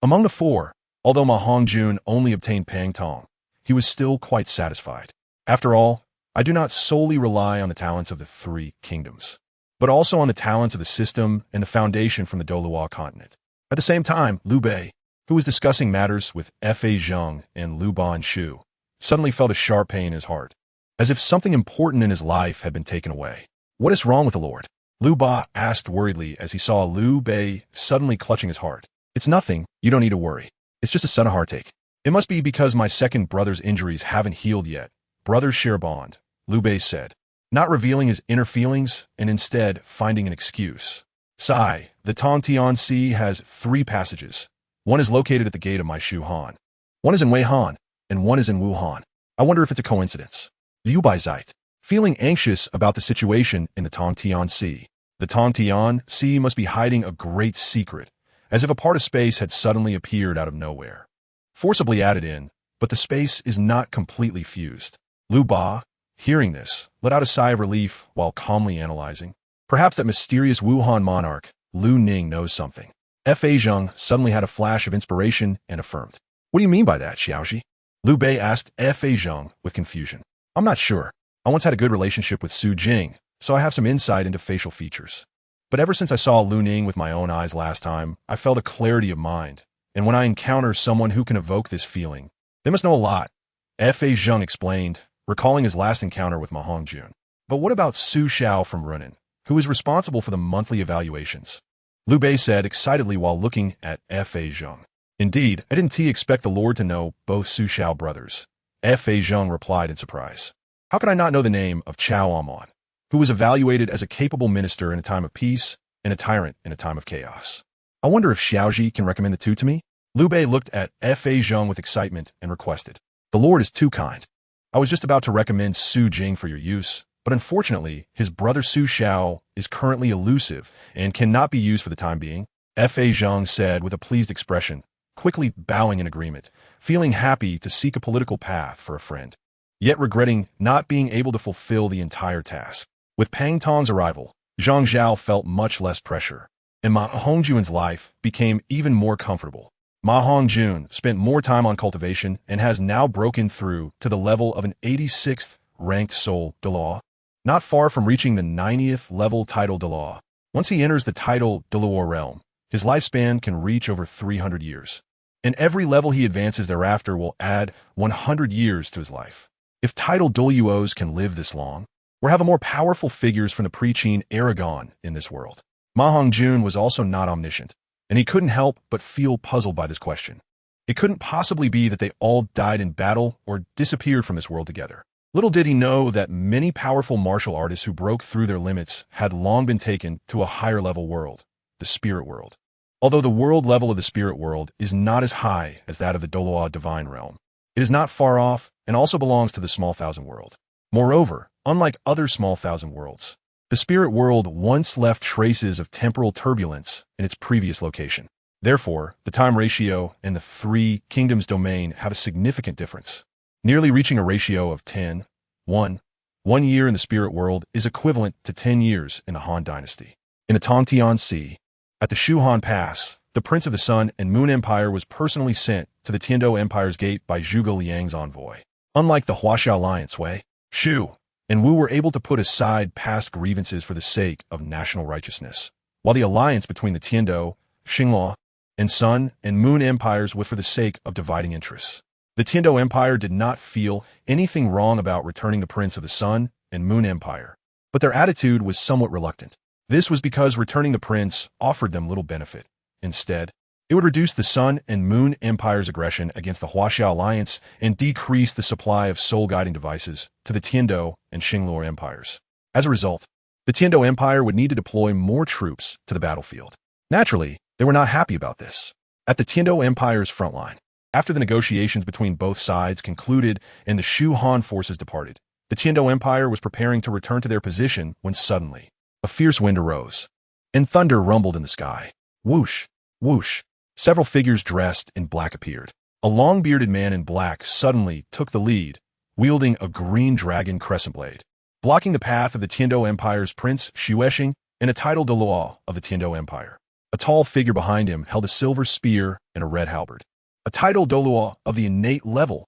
Among the 4, although MaHongjun only obtained Pang Tong, he was still quite satisfied. After all, I do not solely rely on the talents of the 3 kingdoms, but also on the talents of the system and the foundation from the Douluo continent. At the same time, Liu Bei, who was discussing matters with Fa Zheng and Liu Ban Shu, suddenly felt a sharp pain in his heart, as if something important in his life had been taken away. What is wrong with the Lord? Liu Ba asked worriedly as he saw Liu Bei suddenly clutching his heart. It's nothing, you don't need to worry. It's just a sudden heartache. It must be because my second brother's injuries haven't healed yet. Brothers share bond, Liu Bei said, not revealing his inner feelings and instead finding an excuse. Sigh, the Tang San has 3 passages. One is located at the gate of my Shu Han. One is in Weihan, and one is in Wuhan. I wonder if it's a coincidence. Liu Bai Zait, feeling anxious about the situation in the Tang San. The Tang San must be hiding a great secret, as if a part of space had suddenly appeared out of nowhere. Forcibly added in, but the space is not completely fused. Lu Ba, hearing this, let out a sigh of relief while calmly analyzing. Perhaps that mysterious Wuhan monarch, Lu Ning, knows something. Fa Zheng suddenly had a flash of inspiration and affirmed. What do you mean by that, Xiaoxi? Liu Bei asked Fa Zheng with confusion. I'm not sure. I once had a good relationship with Su Jing, so I have some insight into facial features. But ever since I saw Lu Ning with my own eyes last time, I felt a clarity of mind. And when I encounter someone who can evoke this feeling, they must know a lot. Fa Zheng explained, recalling his last encounter with MaHongjun. But what about Su Xiao from Runan, who is responsible for the monthly evaluations? Liu Bei said excitedly while looking at Fa Zheng. Indeed, I didn't expect the Lord to know both Su Xiao brothers. Fa Zheng replied in surprise. How could I not know the name of Chao Amon, who was evaluated as a capable minister in a time of peace and a tyrant in a time of chaos? I wonder if Xiaoji can recommend the two to me? Liu Bei looked at Fa Zheng with excitement and requested. The Lord is too kind. I was just about to recommend Su Jing for your use, but unfortunately, his brother Su Xiao is currently elusive and cannot be used for the time being, Fa Zheng said with a pleased expression, quickly bowing in agreement, feeling happy to seek a political path for a friend, yet regretting not being able to fulfill the entire task. With Pang Tong's arrival, Zhang Zhao felt much less pressure, and MaHongjun's life became even more comfortable. MaHongjun spent more time on cultivation and has now broken through to the level of an 86th ranked soul Dalu, not far from reaching the 90th level title Dalu. Once he enters the title Dalu realm, his lifespan can reach over 300 years. And every level he advances thereafter will add 100 years to his life. If title Douluos can live this long, we'll have more powerful figures from the pre-Qin Aragon in this world. MaHongjun was also not omniscient, and he couldn't help but feel puzzled by this question. It couldn't possibly be that they all died in battle or disappeared from this world together. Little did he know that many powerful martial artists who broke through their limits had long been taken to a higher level world, the spirit world. Although the world level of the spirit world is not as high as that of the Douluo divine realm, it is not far off and also belongs to the small thousand world. Moreover, unlike other small thousand worlds, the spirit world once left traces of temporal turbulence in its previous location. Therefore, the time ratio and the three kingdoms domain have a significant difference, nearly reaching a ratio of 10:1. 1 year in the spirit world is equivalent to 10 years in the Han dynasty. In the Tongtian Sea, at the Shuhan Pass, the Prince of the Sun and Moon Empire was personally sent to the Tiando Empire's gate by Zhuge Liang's envoy. Unlike the Huaxia Alliance Wei, Shu and Wu were able to put aside past grievances for the sake of national righteousness, while the alliance between the Tiando, Xinghua, and Sun and Moon Empires was for the sake of dividing interests. The Tiando Empire did not feel anything wrong about returning the Prince of the Sun and Moon Empire, but their attitude was somewhat reluctant. This was because returning the prince offered them little benefit. Instead, it would reduce the Sun and Moon Empire's aggression against the Huaxia Alliance and decrease the supply of soul-guiding devices to the Tiando and Xinghua Empires. As a result, the Tiando Empire would need to deploy more troops to the battlefield. Naturally, they were not happy about this. At the Tiando Empire's front line, after the negotiations between both sides concluded and the Shu Han forces departed, the Tiando Empire was preparing to return to their position when suddenly, a fierce wind arose, and thunder rumbled in the sky. Whoosh, whoosh. Several figures dressed in black appeared. A long-bearded man in black suddenly took the lead, wielding a green dragon crescent blade, blocking the path of the Tiando Empire's Prince Xuexing and a title Dalu of the Tiando Empire. A tall figure behind him held a silver spear and a red halberd. A title Dalu of the innate level.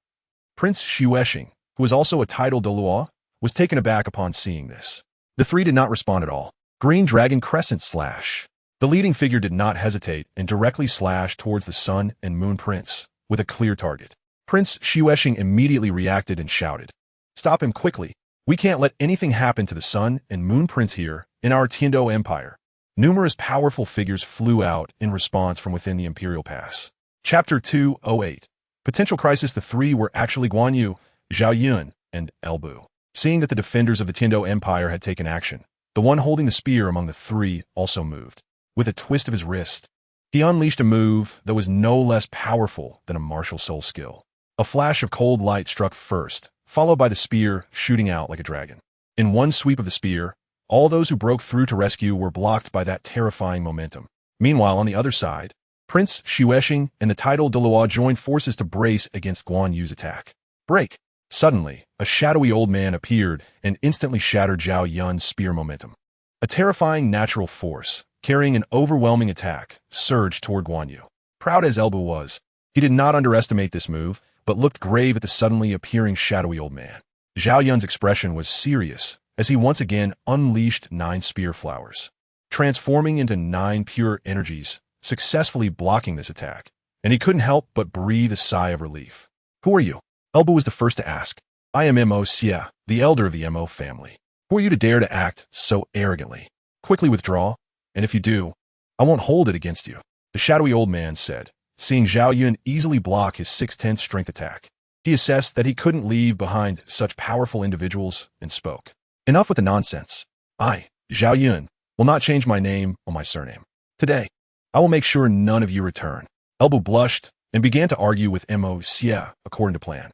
Prince Xuexing, who was also a title Dalu, was taken aback upon seeing this. The three did not respond at all. Green Dragon Crescent Slash. The leading figure did not hesitate and directly slashed towards the Sun and Moon Prince, with a clear target. Prince Xuexing immediately reacted and shouted, "Stop him quickly. We can't let anything happen to the Sun and Moon Prince here in our Tiando Empire." Numerous powerful figures flew out in response from within the Imperial Pass. Chapter 208. Potential Crisis. The three were actually Guan Yu, Zhao Yun, and Elbu. Seeing that the defenders of the Tiando Empire had taken action, the one holding the spear among the three also moved. With a twist of his wrist, he unleashed a move that was no less powerful than a martial soul skill. A flash of cold light struck first, followed by the spear shooting out like a dragon. In one sweep of the spear, all those who broke through to rescue were blocked by that terrifying momentum. Meanwhile, on the other side, Prince Xuexing and the title Douluo joined forces to brace against Guan Yu's attack. Break! Suddenly, a shadowy old man appeared and instantly shattered Zhao Yun's spear momentum. A terrifying natural force, carrying an overwhelming attack, surged toward Guan Yu. Proud as Elbu was, he did not underestimate this move, but looked grave at the suddenly appearing shadowy old man. Zhao Yun's expression was serious, as he once again unleashed 9 spear flowers, transforming into 9 pure energies, successfully blocking this attack, and he couldn't help but breathe a sigh of relief. Who are you? Elbu was the first to ask. I am Mo Xie, the elder of the Mo family. Who are you to dare to act so arrogantly? Quickly withdraw, and if you do, I won't hold it against you. The shadowy old man said, seeing Zhao Yun easily block his 6/10 strength attack. He assessed that he couldn't leave behind such powerful individuals and spoke. Enough with the nonsense. I, Zhao Yun, will not change my name or my surname. Today, I will make sure none of you return. Elbu blushed and began to argue with Mo Xie according to plan.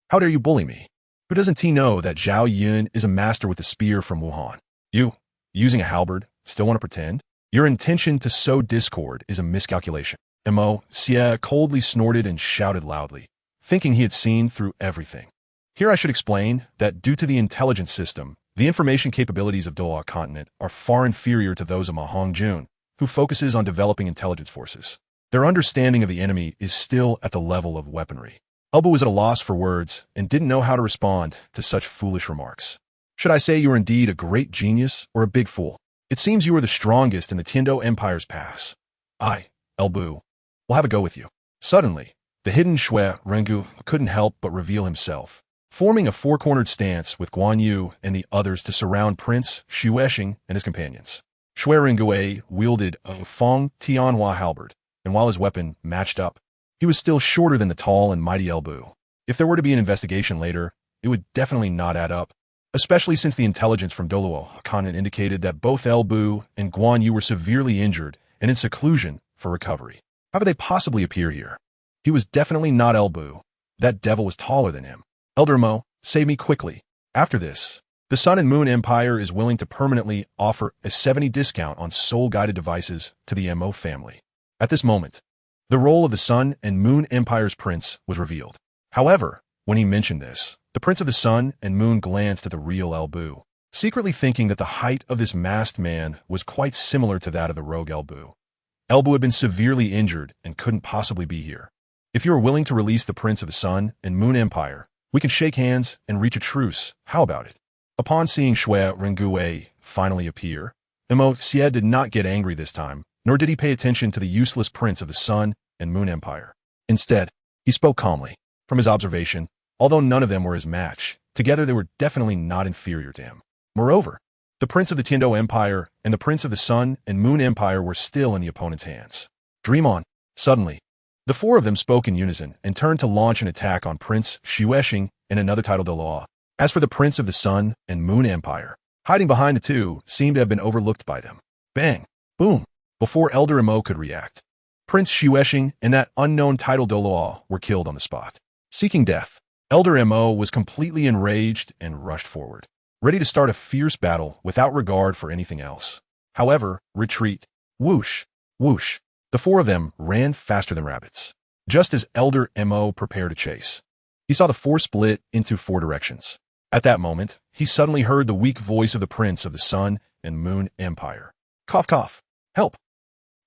How dare you bully me? Who doesn't he know that Zhao Yun is a master with the spear from Wuhan? You, using a halberd, still want to pretend? Your intention to sow discord is a miscalculation. Mo Xie coldly snorted and shouted loudly, thinking he had seen through everything. Here I should explain that due to the intelligence system, the information capabilities of Douluo continent are far inferior to those of MaHongjun, who focuses on developing intelligence forces. Their understanding of the enemy is still at the level of weaponry. Elbu was at a loss for words and didn't know how to respond to such foolish remarks. Should I say you are indeed a great genius or a big fool? It seems you are the strongest in the Tiando Empire's past. I, Elbu, will have a go with you. Suddenly, the hidden Shui Rengu couldn't help but reveal himself, forming a four-cornered stance with Guan Yu and the others to surround Prince Xuexing and his companions. Shui Rengu wielded a Feng Tianhua halberd, and while his weapon matched up, he was still shorter than the tall and mighty Elbu. If there were to be an investigation later, it would definitely not add up, especially since the intelligence from Douluo continent indicated that both Elbu and Guan Yu were severely injured and in seclusion for recovery. How could they possibly appear here? He was definitely not Elbu. That devil was taller than him. Elder Mo, save me quickly. After this, the Sun and Moon Empire is willing to permanently offer a 70% discount on soul-guided devices to the Mo family. At this moment, the role of the Sun and Moon Empire's prince was revealed. However, when he mentioned this, the Prince of the Sun and Moon glanced at the real Elbu, secretly thinking that the height of this masked man was quite similar to that of the rogue Elbu. Elbu had been severely injured and couldn't possibly be here. If you are willing to release the Prince of the Sun and Moon Empire, we can shake hands and reach a truce. How about it? Upon seeing Shui Rengu finally appear, Mo Xie did not get angry this time, nor did he pay attention to the useless Prince of the Sun and Moon Empire. Instead, he spoke calmly. From his observation, although none of them were his match, together they were definitely not inferior to him. Moreover, the Prince of the Tiando Empire and the Prince of the Sun and Moon Empire were still in the opponent's hands. Dream on. Suddenly, the four of them spoke in unison and turned to launch an attack on Prince Xuexing and another title Douluo. As for the Prince of the Sun and Moon Empire, hiding behind the two seemed to have been overlooked by them. Bang! Boom! Before Elder Mo could react, Prince Xuexing and that unknown title Douluo were killed on the spot. Seeking death, Elder Mo was completely enraged and rushed forward, ready to start a fierce battle without regard for anything else. However, retreat. Whoosh! Whoosh! The four of them ran faster than rabbits. Just as Elder Mo prepared to chase, he saw the four split into 4 directions. At that moment, he suddenly heard the weak voice of the Prince of the Sun and Moon Empire. Cough, cough. Help!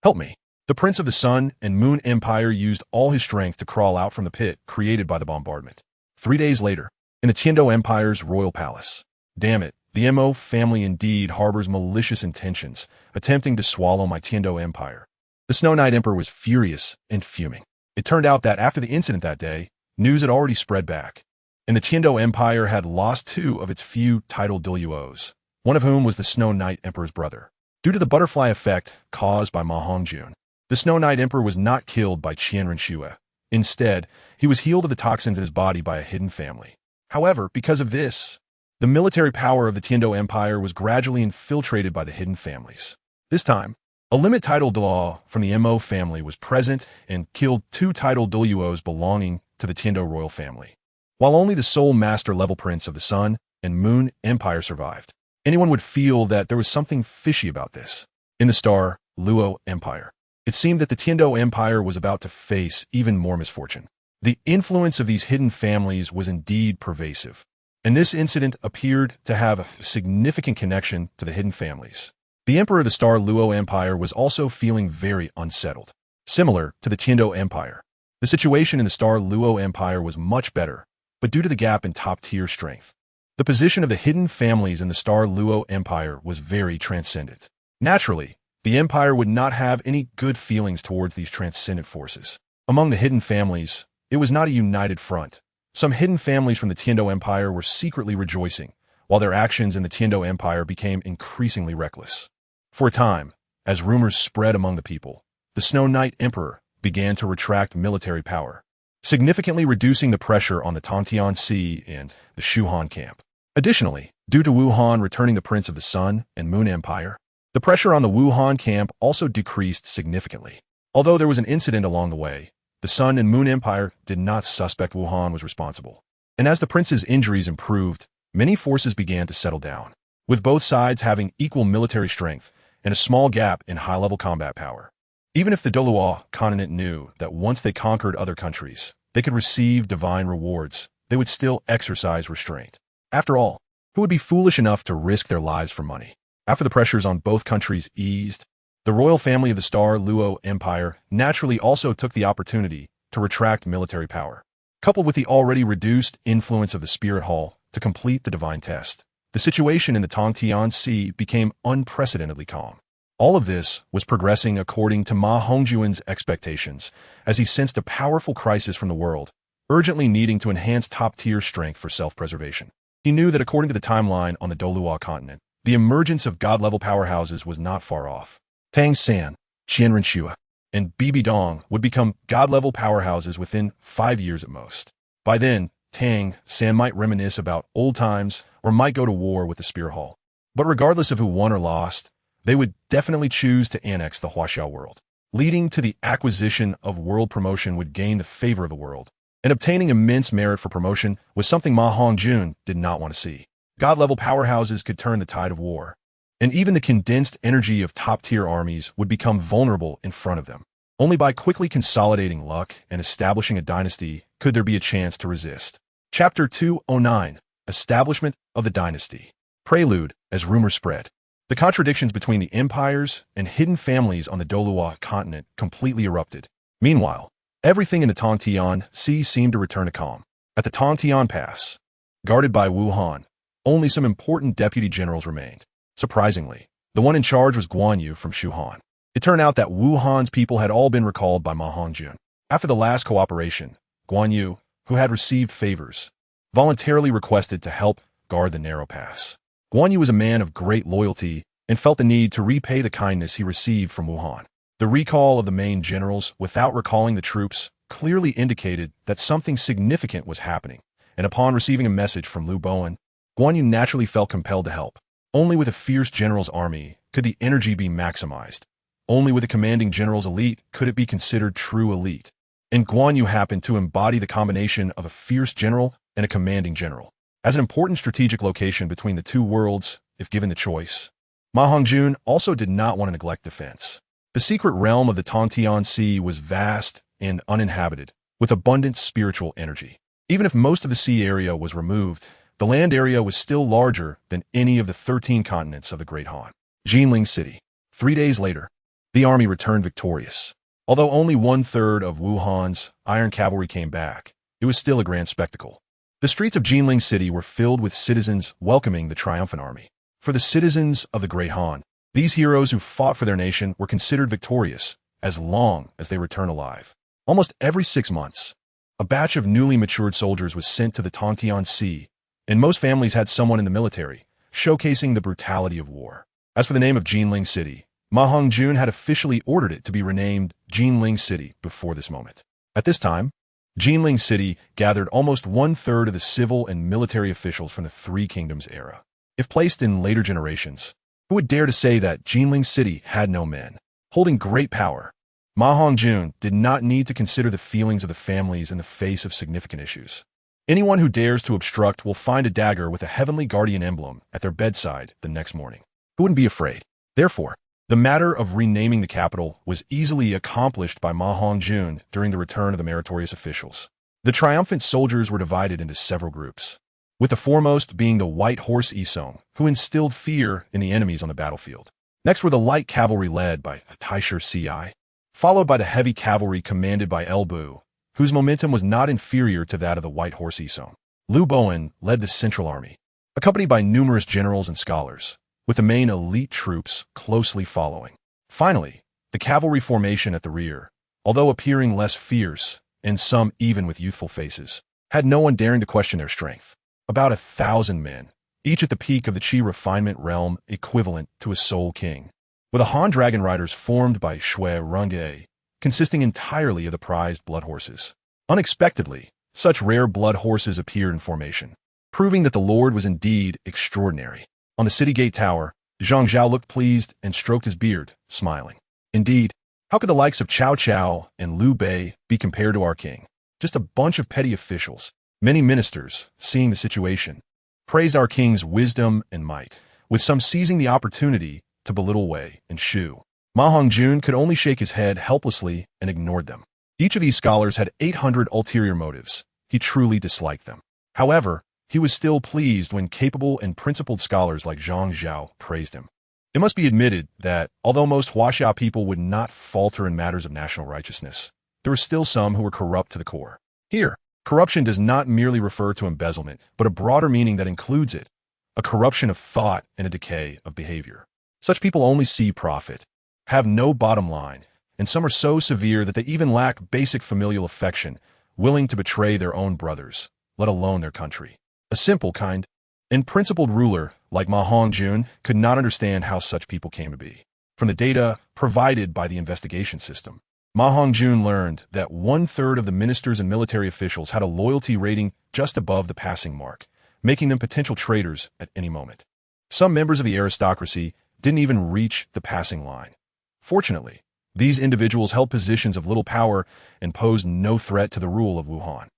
Help me. The Prince of the Sun and Moon Empire used all his strength to crawl out from the pit created by the bombardment. 3 days later, in the Tiando Empire's royal palace. Damn it, the Mo family indeed harbors malicious intentions, attempting to swallow my Tiando Empire. The Snow Knight Emperor was furious and fuming. It turned out that after the incident that day, news had already spread back, and the Tiando Empire had lost 2 of its few titled Douluos, one of whom was the Snow Knight Emperor's brother. Due to the butterfly effect caused by MaHongjun, the Snow Knight Emperor was not killed by Qianren Shui. Instead, he was healed of the toxins in his body by a hidden family. However, because of this, the military power of the Tiando Empire was gradually infiltrated by the hidden families. This time, a limit title Douluo from the Mo family was present and killed 2 title Douluos belonging to the Tiando royal family, while only the sole master level Prince of the Sun and Moon Empire survived. Anyone would feel that there was something fishy about this. In the star Luo Empire, It seemed that the Tiando Empire was about to face even more misfortune. The influence of these hidden families was indeed pervasive, and this incident appeared to have a significant connection to the hidden families. The emperor of the Star Luo Empire was also feeling very unsettled. Similar to the Tiando Empire, the situation in the Star Luo Empire was much better, but due to the gap in top-tier strength, the position of the hidden families in the Star Luo Empire was very transcendent. Naturally, the empire would not have any good feelings towards these transcendent forces. Among the hidden families, it was not a united front. Some hidden families from the Tiando Empire were secretly rejoicing, while their actions in the Tiando Empire became increasingly reckless. For a time, as rumors spread among the people, the Snow Knight Emperor began to retract military power, significantly reducing the pressure on the Tangtian Sea and the Shuhan camp. Additionally, due to Wuhan returning the Prince of the Sun and Moon Empire, the pressure on the Wuhan camp also decreased significantly. Although there was an incident along the way, the Sun and Moon Empire did not suspect Wuhan was responsible. And as the prince's injuries improved, many forces began to settle down, with both sides having equal military strength and a small gap in high-level combat power. Even if the Douluo continent knew that once they conquered other countries, they could receive divine rewards, they would still exercise restraint. After all, who would be foolish enough to risk their lives for money? After the pressures on both countries eased, the royal family of the Star Luo Empire naturally also took the opportunity to retract military power. Coupled with the already reduced influence of the Spirit Hall to complete the divine test, the situation in the Tangtian Sea became unprecedentedly calm. All of this was progressing according to MaHongjun's expectations, as he sensed a powerful crisis from the world, urgently needing to enhance top-tier strength for self-preservation. He knew that according to the timeline on the Douluo continent, the emergence of god-level powerhouses was not far off. Tang San, Qianrenshua, and Bibidong would become god-level powerhouses within 5 years at most. By then, Tang San might reminisce about old times or might go to war with the Spear Hall. But regardless of who won or lost, they would definitely choose to annex the Huaxiao world. Leading to the acquisition of world promotion would gain the favor of the world, and obtaining immense merit for promotion was something MaHongjun did not want to see. God-level powerhouses could turn the tide of war, and even the condensed energy of top-tier armies would become vulnerable in front of them. Only by quickly consolidating luck and establishing a dynasty could there be a chance to resist. Chapter 209, Establishment of the Dynasty. Prelude as rumors spread. The contradictions between the empires and hidden families on the Douluo continent completely erupted. Meanwhile, everything in the Tangtian Sea seemed to return to calm. At the Tangtian Pass, guarded by Wuhan, only some important deputy generals remained. Surprisingly, the one in charge was Guan Yu from Shuhan. It turned out that Wuhan's people had all been recalled by MaHongjun. After the last cooperation, Guan Yu, who had received favors, voluntarily requested to help guard the narrow pass. Guan Yu was a man of great loyalty and felt the need to repay the kindness he received from Wuhan. The recall of the main generals without recalling the troops clearly indicated that something significant was happening, and upon receiving a message from Liu Bowen, Guan Yu naturally felt compelled to help. Only with a fierce general's army could the energy be maximized. Only with a commanding general's elite could it be considered true elite. And Guan Yu happened to embody the combination of a fierce general and a commanding general. As an important strategic location between the two worlds, if given the choice, MaHongjun also did not want to neglect defense. The secret realm of the Tangtian Sea was vast and uninhabited, with abundant spiritual energy. Even if most of the sea area was removed, the land area was still larger than any of the 13 continents of the Great Han. Jinling City. 3 days later, the army returned victorious. Although only 1/3 of Wuhan's iron cavalry came back, it was still a grand spectacle. The streets of Jinling City were filled with citizens welcoming the triumphant army. For the citizens of the Great Han, these heroes who fought for their nation were considered victorious as long as they returned alive. Almost every 6 months, a batch of newly matured soldiers was sent to the Tangtian Sea, and most families had someone in the military, showcasing the brutality of war. As for the name of Jinling City, MaHongjun had officially ordered it to be renamed Jinling City before this moment. At this time, Jinling City gathered almost 1/3 of the civil and military officials from the Three Kingdoms era. If placed in later generations, who would dare to say that Jinling City had no men? Holding great power, MaHongjun did not need to consider the feelings of the families in the face of significant issues. Anyone who dares to obstruct will find a dagger with a heavenly guardian emblem at their bedside the next morning. Who wouldn't be afraid? Therefore, The matter of renaming the capital was easily accomplished by MaHongjun during the return of the meritorious officials. The triumphant soldiers were divided into several groups, with the foremost being the White Horse Isong, who instilled fear in the enemies on the battlefield. Next were the light cavalry led by Taisher Ci, followed by the heavy cavalry commanded by Elbu, whose momentum was not inferior to that of the White Horse Isong. Lu Bowen led the central army, accompanied by numerous generals and scholars, with the main elite troops closely following. Finally, the cavalry formation at the rear, although appearing less fierce, and some even with youthful faces, had no one daring to question their strength. About 1,000 men, each at the peak of the Qi refinement realm equivalent to a Soul King, with the Han Dragon Riders formed by Shui Runge, consisting entirely of the prized blood horses. Unexpectedly, such rare blood horses appeared in formation, proving that the Lord was indeed extraordinary. On the city gate tower, Zhang Zhao looked pleased and stroked his beard, smiling. Indeed, how could the likes of Cao Cao and Liu Bei be compared to our king? Just a bunch of petty officials. Many ministers, seeing the situation, praised our king's wisdom and might, with some seizing the opportunity to belittle Wei and Shu. MaHongjun could only shake his head helplessly and ignored them. Each of these scholars had 800 ulterior motives. He truly disliked them. However, he was still pleased when capable and principled scholars like Zhang Zhao praised him. It must be admitted that, although most Huaxia people would not falter in matters of national righteousness, there were still some who were corrupt to the core. Here, corruption does not merely refer to embezzlement, but a broader meaning that includes it, a corruption of thought and a decay of behavior. Such people only see profit, have no bottom line, and some are so severe that they even lack basic familial affection, willing to betray their own brothers, let alone their country. A simple, kind, and principled ruler like MaHongjun could not understand how such people came to be. From the data provided by the investigation system, MaHongjun learned that 1/3 of the ministers and military officials had a loyalty rating just above the passing mark, making them potential traitors at any moment. Some members of the aristocracy didn't even reach the passing line. Fortunately, these individuals held positions of little power and posed no threat to the rule of Wuhan.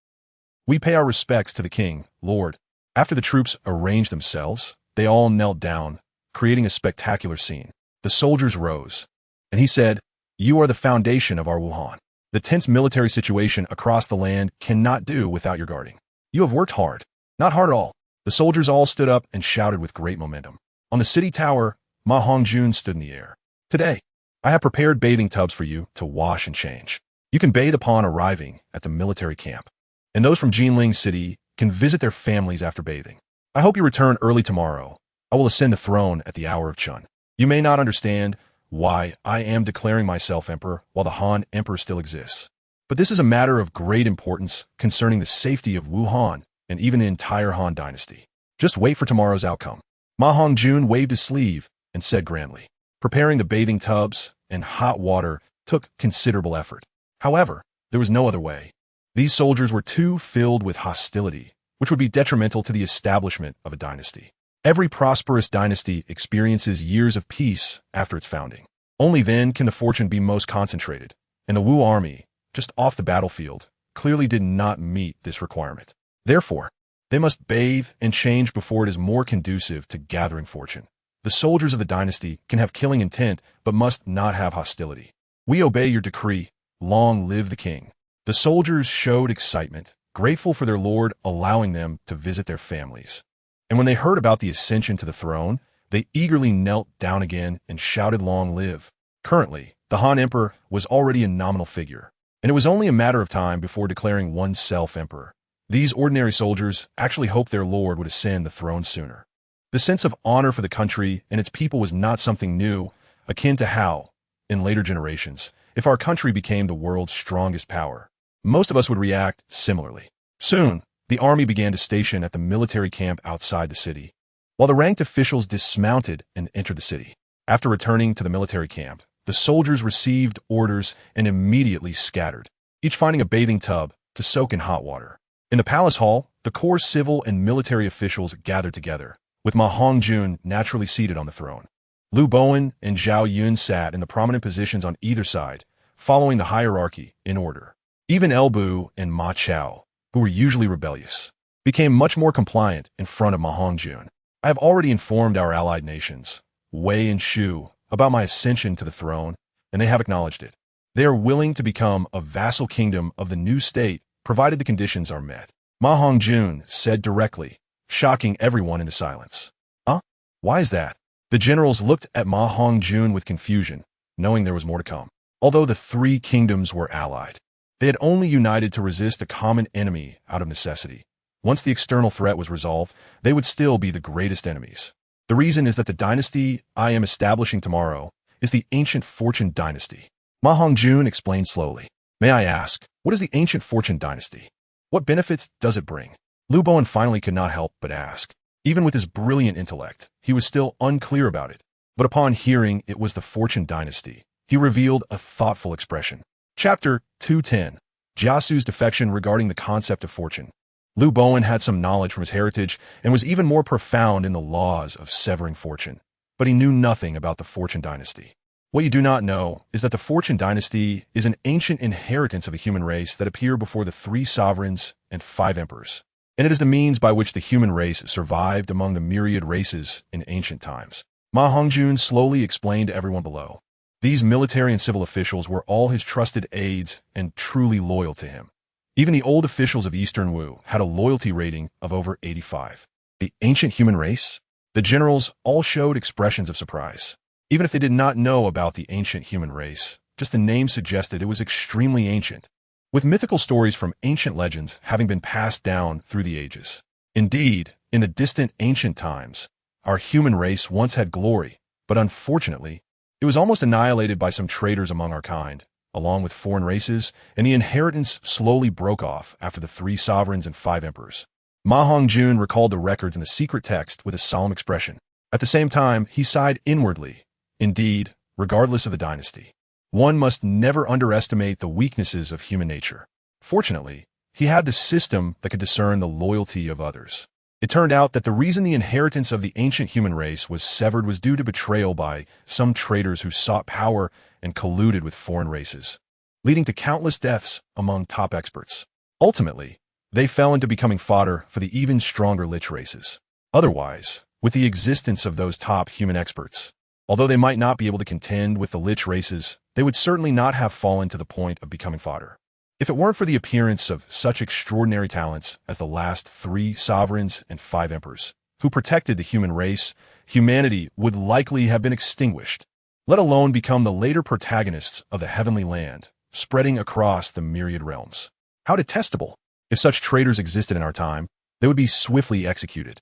We pay our respects to the king, Lord. After the troops arranged themselves, they all knelt down, creating a spectacular scene. The soldiers rose, and he said, "You are the foundation of our Wuhan. The tense military situation across the land cannot do without your guarding. You have worked hard." Not hard at all. The soldiers all stood up and shouted with great momentum. On the city tower, MaHongjun stood in the air. "Today, I have prepared bathing tubs for you to wash and change. You can bathe upon arriving at the military camp, and those from Jinling City can visit their families after bathing. I hope you return early tomorrow. I will ascend the throne at the hour of Chun. You may not understand why I am declaring myself emperor while the Han emperor still exists, but this is a matter of great importance concerning the safety of Wuhan and even the entire Han dynasty. Just wait for tomorrow's outcome." MaHongjun waved his sleeve and said grandly, "Preparing the bathing tubs and hot water took considerable effort. However, there was no other way. These soldiers were too filled with hostility, which would be detrimental to the establishment of a dynasty. Every prosperous dynasty experiences years of peace after its founding. Only then can the fortune be most concentrated, and the Wu army, just off the battlefield, clearly did not meet this requirement. Therefore, they must bathe and change before it is more conducive to gathering fortune. The soldiers of the dynasty can have killing intent, but must not have hostility. We obey your decree. Long live the king." The soldiers showed excitement, grateful for their lord allowing them to visit their families. And when they heard about the ascension to the throne, they eagerly knelt down again and shouted long live. Currently, the Han emperor was already a nominal figure, and it was only a matter of time before declaring oneself emperor. These ordinary soldiers actually hoped their lord would ascend the throne sooner. The sense of honor for the country and its people was not something new, akin to how, in later generations, if our country became the world's strongest power, most of us would react similarly. Soon, the army began to station at the military camp outside the city, while the ranked officials dismounted and entered the city. After returning to the military camp, the soldiers received orders and immediately scattered, each finding a bathing tub to soak in hot water. In the palace hall, the core civil and military officials gathered together, with MaHongjun naturally seated on the throne. Lu Bowen and Zhao Yun sat in the prominent positions on either side, following the hierarchy in order. Even Elbu and Ma Chao, who were usually rebellious, became much more compliant in front of MaHongjun. "I have already informed our allied nations, Wei and Shu, about my ascension to the throne, and they have acknowledged it. They are willing to become a vassal kingdom of the new state, provided the conditions are met. MaHongjun said directly, shocking everyone into silence. Huh? Why is that? The generals looked at MaHongjun with confusion, knowing there was more to come. Although the three kingdoms were allied, they had only united to resist a common enemy out of necessity. Once the external threat was resolved, they would still be the greatest enemies. The reason is that the dynasty I am establishing tomorrow is the ancient Fortune dynasty. MaHongjun explained slowly. May I ask, what is the ancient Fortune dynasty? What benefits does it bring? Lu Bowen finally could not help but ask. Even with his brilliant intellect, he was still unclear about it. But upon hearing it was the Fortune dynasty, he revealed a thoughtful expression. Chapter 210. Jiasu's defection regarding the concept of fortune. Lu Bowen had some knowledge from his heritage and was even more profound in the laws of severing fortune. But he knew nothing about the Fortune dynasty. What you do not know is that the Fortune dynasty is an ancient inheritance of the human race that appeared before the 3 sovereigns and 5 emperors. And it is the means by which the human race survived among the myriad races in ancient times. MaHongjun slowly explained to everyone below. These military and civil officials were all his trusted aides and truly loyal to him. Even the old officials of Eastern Wu had a loyalty rating of over 85. The ancient human race? The generals all showed expressions of surprise. Even if they did not know about the ancient human race, just the name suggested it was extremely ancient, with mythical stories from ancient legends having been passed down through the ages. Indeed, in the distant ancient times, our human race once had glory, but unfortunately, it was almost annihilated by some traitors among our kind, along with foreign races, and the inheritance slowly broke off after the 3 sovereigns and 5 emperors. MaHongjun recalled the records in the secret text with a solemn expression. At the same time, he sighed inwardly. Indeed, regardless of the dynasty, one must never underestimate the weaknesses of human nature. Fortunately, he had the system that could discern the loyalty of others. It turned out that the reason the inheritance of the ancient human race was severed was due to betrayal by some traitors who sought power and colluded with foreign races, leading to countless deaths among top experts. Ultimately, they fell into becoming fodder for the even stronger lich races. Otherwise, with the existence of those top human experts, although they might not be able to contend with the lich races, they would certainly not have fallen to the point of becoming fodder. If it weren't for the appearance of such extraordinary talents as the last 3 sovereigns and 5 emperors, who protected the human race, humanity would likely have been extinguished, let alone become the later protagonists of the heavenly land, spreading across the myriad realms. How detestable! If such traitors existed in our time, they would be swiftly executed.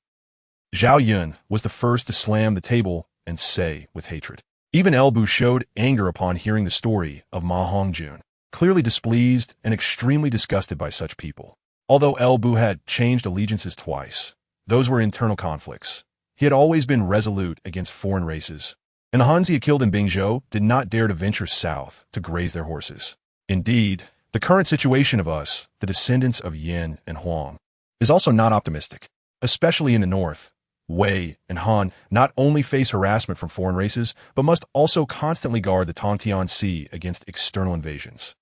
Zhao Yun was the first to slam the table and say with hatred. Even Elbu showed anger upon hearing the story of MaHongjun, clearly displeased and extremely disgusted by such people. Although Elbu had changed allegiances twice, those were internal conflicts. He had always been resolute against foreign races, and the Hanzi killed in Bingzhou did not dare to venture south to graze their horses. Indeed, the current situation of us, the descendants of Yin and Huang, is also not optimistic, especially in the north. Wei and Han not only face harassment from foreign races, but must also constantly guard the Tongtian Sea against external invasions.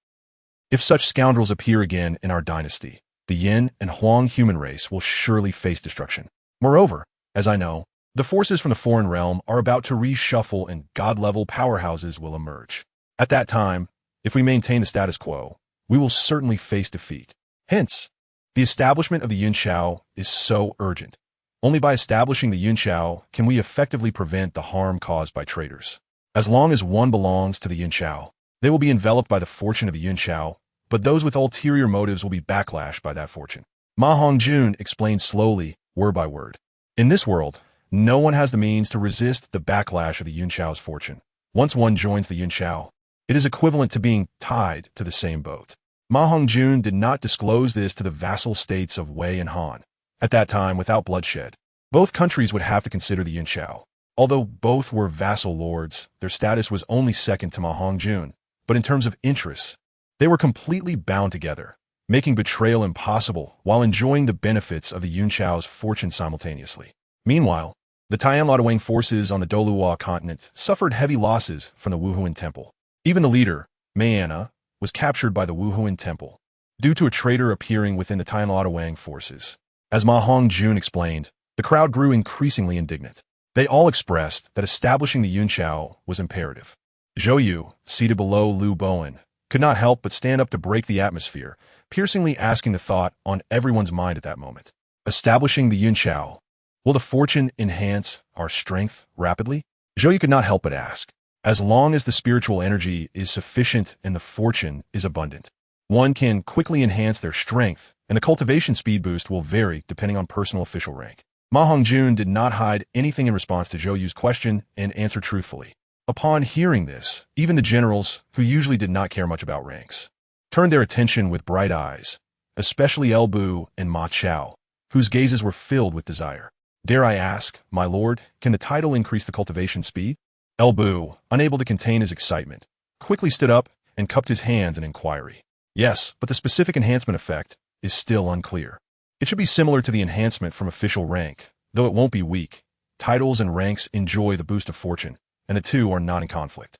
If such scoundrels appear again in our dynasty, the Yin and Huang human race will surely face destruction. Moreover, as I know, the forces from the foreign realm are about to reshuffle and god-level powerhouses will emerge. At that time, if we maintain the status quo, we will certainly face defeat. Hence, the establishment of the Yunqiao is so urgent. Only by establishing the Yunqiao can we effectively prevent the harm caused by traitors. As long as one belongs to the Yunqiao, they will be enveloped by the fortune of the Yunqiao, but those with ulterior motives will be backlashed by that fortune. MaHongjun explained slowly, word by word. In this world, no one has the means to resist the backlash of the Yunqiao's fortune. Once one joins the Yunqiao, it is equivalent to being tied to the same boat. MaHongjun did not disclose this to the vassal states of Wei and Han. At that time, without bloodshed, both countries would have to consider the Yunqiao. Although both were vassal lords, their status was only second to MaHongjun, but in terms of interests, they were completely bound together, making betrayal impossible while enjoying the benefits of the Yunqiao's fortune simultaneously. Meanwhile, the Tianlaoduang forces on the Douluo continent suffered heavy losses from the Wuhunwith temple. Even the leader, Mayana, was captured by the Wuhunwith temple, due to a traitor appearing within the Tianlaoduang forces. As MaHongjun explained, the crowd grew increasingly indignant. They all expressed that establishing the Yunqiao was imperative. Zhou Yu, seated below Liu Bowen, could not help but stand up to break the atmosphere, piercingly asking the thought on everyone's mind at that moment. Establishing the Yunqiao. Will the fortune enhance our strength rapidly? Zhou Yu could not help but ask. As long as the spiritual energy is sufficient and the fortune is abundant, one can quickly enhance their strength, and the cultivation speed boost will vary depending on personal official rank. MaHongjun did not hide anything in response to Zhou Yu's question and answered truthfully. Upon hearing this, even the generals, who usually did not care much about ranks, turned their attention with bright eyes, especially El Bu and Ma Chao, whose gazes were filled with desire. Dare I ask, my lord, can the title increase the cultivation speed? El Bu, unable to contain his excitement, quickly stood up and cupped his hands in inquiry. Yes, but the specific enhancement effect is still unclear. It should be similar to the enhancement from official rank, though it won't be weak. Titles and ranks enjoy the boost of fortune, and the two are not in conflict.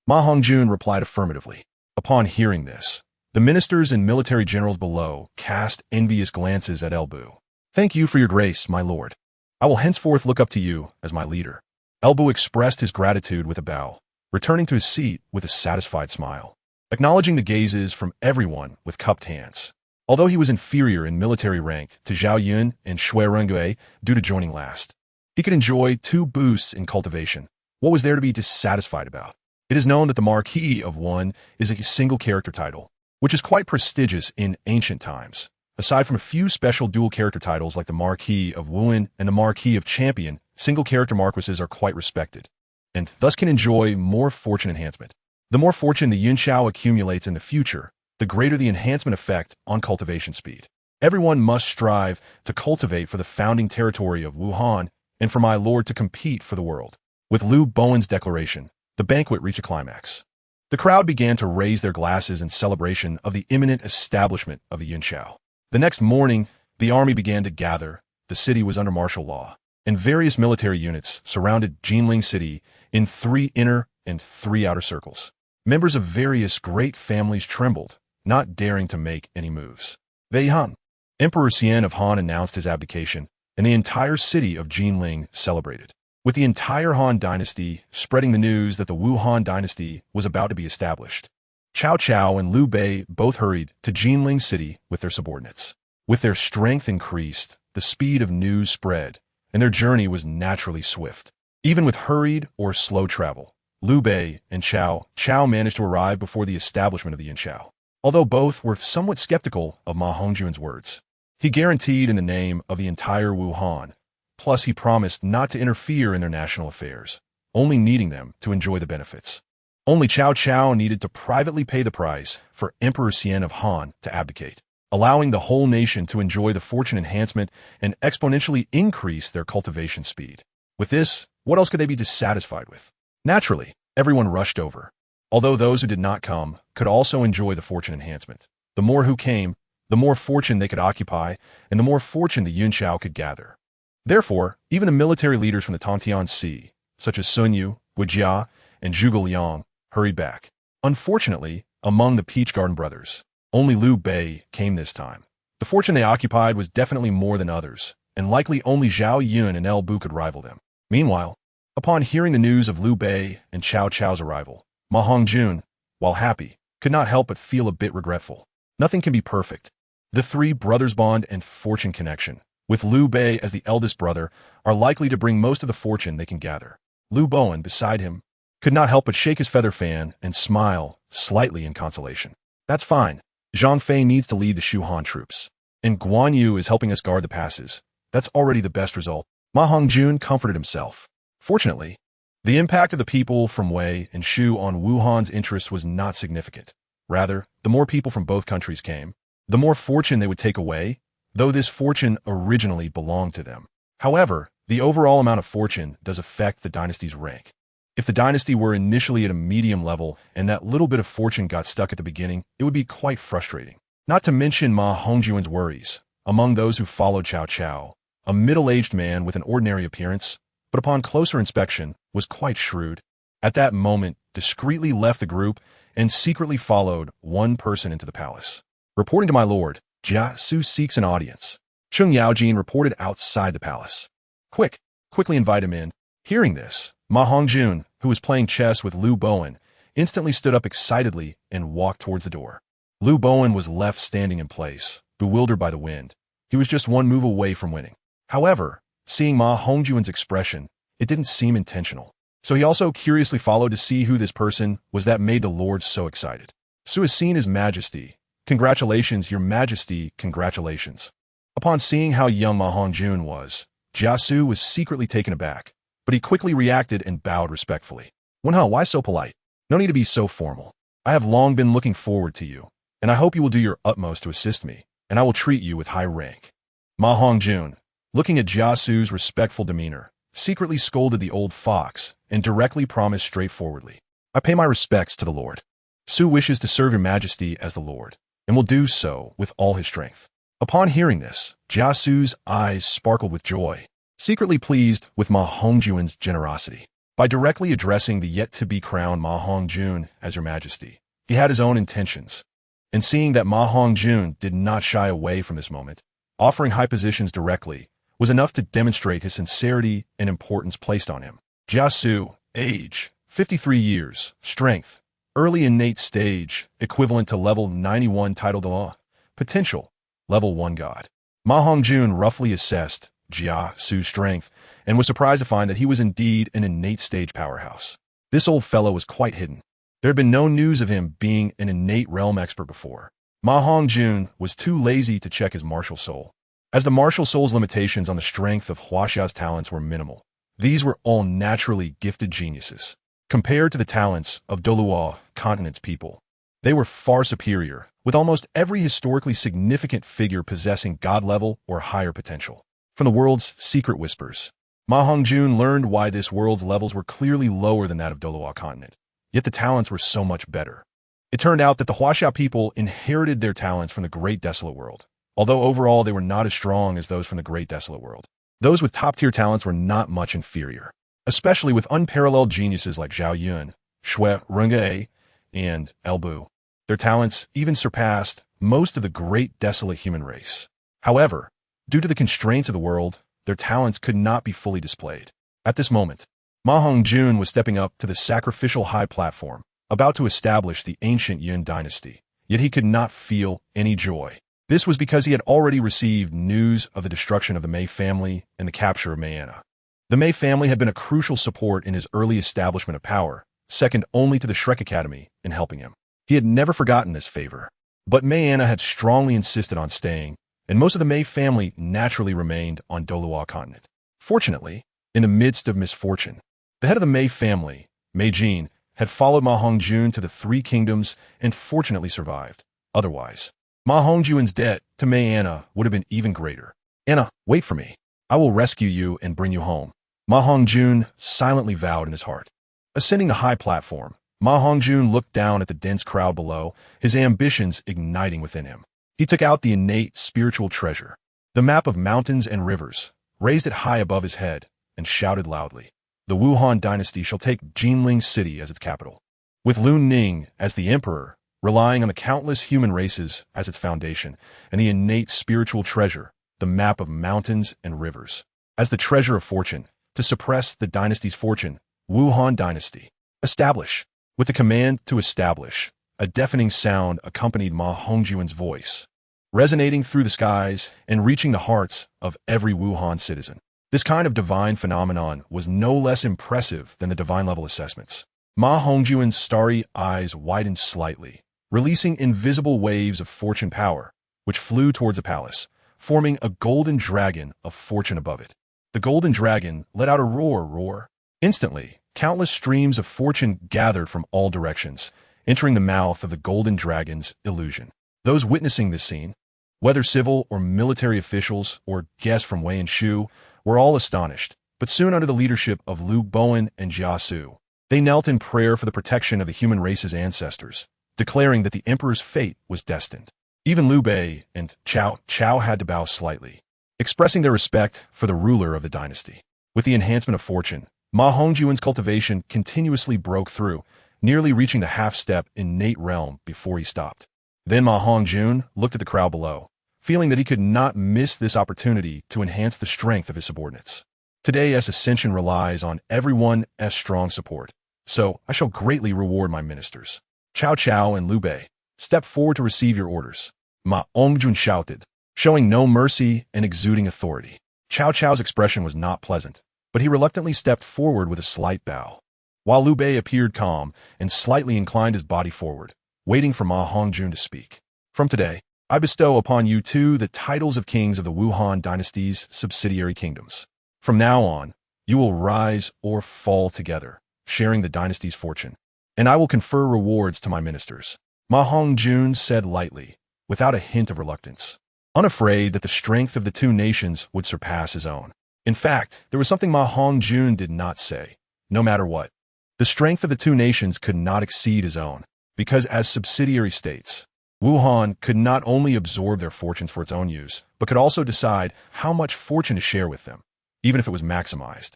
MaHongjun replied affirmatively. Upon hearing this, the ministers and military generals below cast envious glances at El Bu. Thank you for your grace, my lord. I will henceforth look up to you as my leader. El Bu expressed his gratitude with a bow, returning to his seat with a satisfied smile, acknowledging the gazes from everyone with cupped hands. Although he was inferior in military rank to Zhao Yun and Shui Rengue due to joining last, he could enjoy 2 boosts in cultivation. What was there to be dissatisfied about? It is known that the Marquis of One is a single character title, which is quite prestigious in ancient times. Aside from a few special dual character titles like the Marquis of Wuhan and the Marquis of Champion, single character marquises are quite respected, and thus can enjoy more fortune enhancement. The more fortune the Yunqiao accumulates in the future, the greater the enhancement effect on cultivation speed. Everyone must strive to cultivate for the founding territory of Wuhan and for my lord to compete for the world. With Liu Bowen's declaration, the banquet reached a climax. The crowd began to raise their glasses in celebration of the imminent establishment of the Yunqiao. The next morning, the army began to gather. The city was under martial law, and various military units surrounded Jinling City in 3 inner and 3 outer circles. Members of various great families trembled, not daring to make any moves. Wei Han, Emperor Xian of Han, announced his abdication, and the entire city of Jinling celebrated, with the entire Han dynasty spreading the news that the Wu Han dynasty was about to be established. Cao Cao and Liu Bei both hurried to Jinling City with their subordinates. With their strength increased, the speed of news spread, and their journey was naturally swift. Even with hurried or slow travel, Liu Bei and Cao Cao managed to arrive before the establishment of the Yunqiao. Although both were somewhat skeptical of MaHongjun's words, he guaranteed in the name of the entire Wuhan. Plus, he promised not to interfere in their national affairs, only needing them to enjoy the benefits. Only Cao Cao needed to privately pay the price for Emperor Xian of Han to abdicate, allowing the whole nation to enjoy the fortune enhancement and exponentially increase their cultivation speed. With this, what else could they be dissatisfied with? Naturally, everyone rushed over. Although those who did not come could also enjoy the fortune enhancement. The more who came, the more fortune they could occupy, and the more fortune the Yunqiao could gather. Therefore, even the military leaders from the Tongtian Sea, such as Sun Yu, Wu Jia, and Zhuge Liang, hurried back. Unfortunately, among the Peach Garden brothers, only Liu Bei came this time. The fortune they occupied was definitely more than others, and likely only Zhao Yun and El Bu could rival them. Meanwhile, upon hearing the news of Liu Bei and Cao Cao's arrival, MaHongjun, while happy, could not help but feel a bit regretful. Nothing can be perfect. The 3 brothers' bond and fortune connection, with Liu Bei as the eldest brother, are likely to bring most of the fortune they can gather. Liu Bowen, beside him, could not help but shake his feather fan and smile slightly in consolation. That's fine. Zhang Fei needs to lead the Shu Han troops, and Guan Yu is helping us guard the passes. That's already the best result. MaHongjun comforted himself. Fortunately, the impact of the people from Wei and Shu on Wuhan's interests was not significant. Rather, the more people from both countries came, the more fortune they would take away, though this fortune originally belonged to them. However, the overall amount of fortune does affect the dynasty's rank. If the dynasty were initially at a medium level and that little bit of fortune got stuck at the beginning, it would be quite frustrating. Not to mention MaHongjun's worries. Among those who followed Cao Cao, a middle-aged man with an ordinary appearance, but upon closer inspection, was quite shrewd. At that moment, discreetly left the group and secretly followed one person into the palace. Reporting to my lord, Jia Su seeks an audience. Chung Yaojin reported outside the palace. Quickly invite him in. Hearing this, MaHongjun, who was playing chess with Liu Bowen, instantly stood up excitedly and walked towards the door. Liu Bowen was left standing in place, bewildered by the wind. He was just one move away from winning. However, seeing MaHongjun's expression, it didn't seem intentional. So he also curiously followed to see who this person was that made the lord so excited. Su has seen His Majesty. Congratulations, Your Majesty, congratulations. Upon seeing how young MaHongjun was, Jiasu was secretly taken aback, but he quickly reacted and bowed respectfully. Why so polite? No need to be so formal. I have long been looking forward to you, and I hope you will do your utmost to assist me, and I will treat you with high rank. MaHongjun, looking at Jiasu's respectful demeanor, secretly scolded the old fox and directly promised straightforwardly, I pay my respects to the Lord. Su wishes to serve Your Majesty as the Lord, and will do so with all his strength. Upon hearing this, Jiasu's eyes sparkled with joy, secretly pleased with MaHongjun's generosity. By directly addressing the yet-to-be-crowned MaHongjun as Your Majesty, he had his own intentions. And seeing that MaHongjun did not shy away from this moment, offering high positions directly was enough to demonstrate his sincerity and importance placed on him. Jiasu, age, 53 years, strength, early innate stage, equivalent to level 91 title Dalu, potential, level 1 god. MaHongjun roughly assessed Jiasu's strength and was surprised to find that he was indeed an innate stage powerhouse. This old fellow was quite hidden. There had been no news of him being an innate realm expert before. MaHongjun was too lazy to check his martial soul. As the martial soul's limitations on the strength of Huaxia's talents were minimal, these were all naturally gifted geniuses. Compared to the talents of Douluo continent's people, they were far superior, with almost every historically significant figure possessing god level or higher potential. From the world's secret whispers, MaHongjun learned why this world's levels were clearly lower than that of Douluo continent, yet the talents were so much better. It turned out that the Huaxia people inherited their talents from the Great Desolate World, although overall they were not as strong as those from the Great Desolate World. Those with top-tier talents were not much inferior, especially with unparalleled geniuses like Zhao Yun, Shui Renge, and Elbu. Their talents even surpassed most of the Great Desolate human race. However, due to the constraints of the world, their talents could not be fully displayed. At this moment, MaHongjun was stepping up to the sacrificial high platform, about to establish the ancient Yun dynasty, yet he could not feel any joy. This was because he had already received news of the destruction of the Mei family and the capture of Mayana. The Mei family had been a crucial support in his early establishment of power, second only to the Shrek Academy in helping him. He had never forgotten this favor. But Mayana had strongly insisted on staying, and most of the Mei family naturally remained on Douluo continent. Fortunately, in the midst of misfortune, the head of the Mei family, Meijin, had followed MaHongjun to the Three Kingdoms and fortunately survived. Otherwise, MaHongjun's debt to Mayana would have been even greater. Anna, wait for me. I will rescue you and bring you home. MaHongjun silently vowed in his heart. Ascending the high platform, MaHongjun looked down at the dense crowd below, his ambitions igniting within him. He took out the innate spiritual treasure, the map of mountains and rivers, raised it high above his head, and shouted loudly, the Wuhan dynasty shall take Jinling City as its capital. With Lun Ning as the emperor, relying on the countless human races as its foundation, and the innate spiritual treasure, the map of mountains and rivers, as the treasure of fortune, to suppress the dynasty's fortune, Wuhan dynasty. Establish. With the command to establish, a deafening sound accompanied MaHongjun's voice, resonating through the skies and reaching the hearts of every Wuhan citizen. This kind of divine phenomenon was no less impressive than the divine level assessments. MaHongjun's starry eyes widened slightly, releasing invisible waves of fortune power, which flew towards the palace, forming a golden dragon of fortune above it. The golden dragon let out a roar. Instantly, countless streams of fortune gathered from all directions, entering the mouth of the golden dragon's illusion. Those witnessing this scene, whether civil or military officials or guests from Wei and Shu, were all astonished, but soon under the leadership of Liu Bowen and Jiasu, they knelt in prayer for the protection of the human race's ancestors, declaring that the emperor's fate was destined. Even Liu Bei and Chao had to bow slightly, expressing their respect for the ruler of the dynasty. With the enhancement of fortune, MaHongjun's cultivation continuously broke through, nearly reaching the half-step innate realm before he stopped. Then MaHongjun looked at the crowd below, feeling that he could not miss this opportunity to enhance the strength of his subordinates. Today's ascension relies on everyone's strong support, so I shall greatly reward my ministers. Cao Cao and Liu Bei, step forward to receive your orders. MaHongjun shouted, showing no mercy and exuding authority. Cao Cao's expression was not pleasant, but he reluctantly stepped forward with a slight bow, while Liu Bei appeared calm and slightly inclined his body forward, waiting for MaHongjun to speak. From today, I bestow upon you two the titles of kings of the Wuhan dynasty's subsidiary kingdoms. From now on, you will rise or fall together, sharing the dynasty's fortune, and I will confer rewards to my ministers. MaHongjun said lightly, without a hint of reluctance, unafraid that the strength of the two nations would surpass his own. In fact, there was something MaHongjun did not say, no matter what. The strength of the two nations could not exceed his own, because as subsidiary states, Wuhan could not only absorb their fortunes for its own use, but could also decide how much fortune to share with them, even if it was maximized.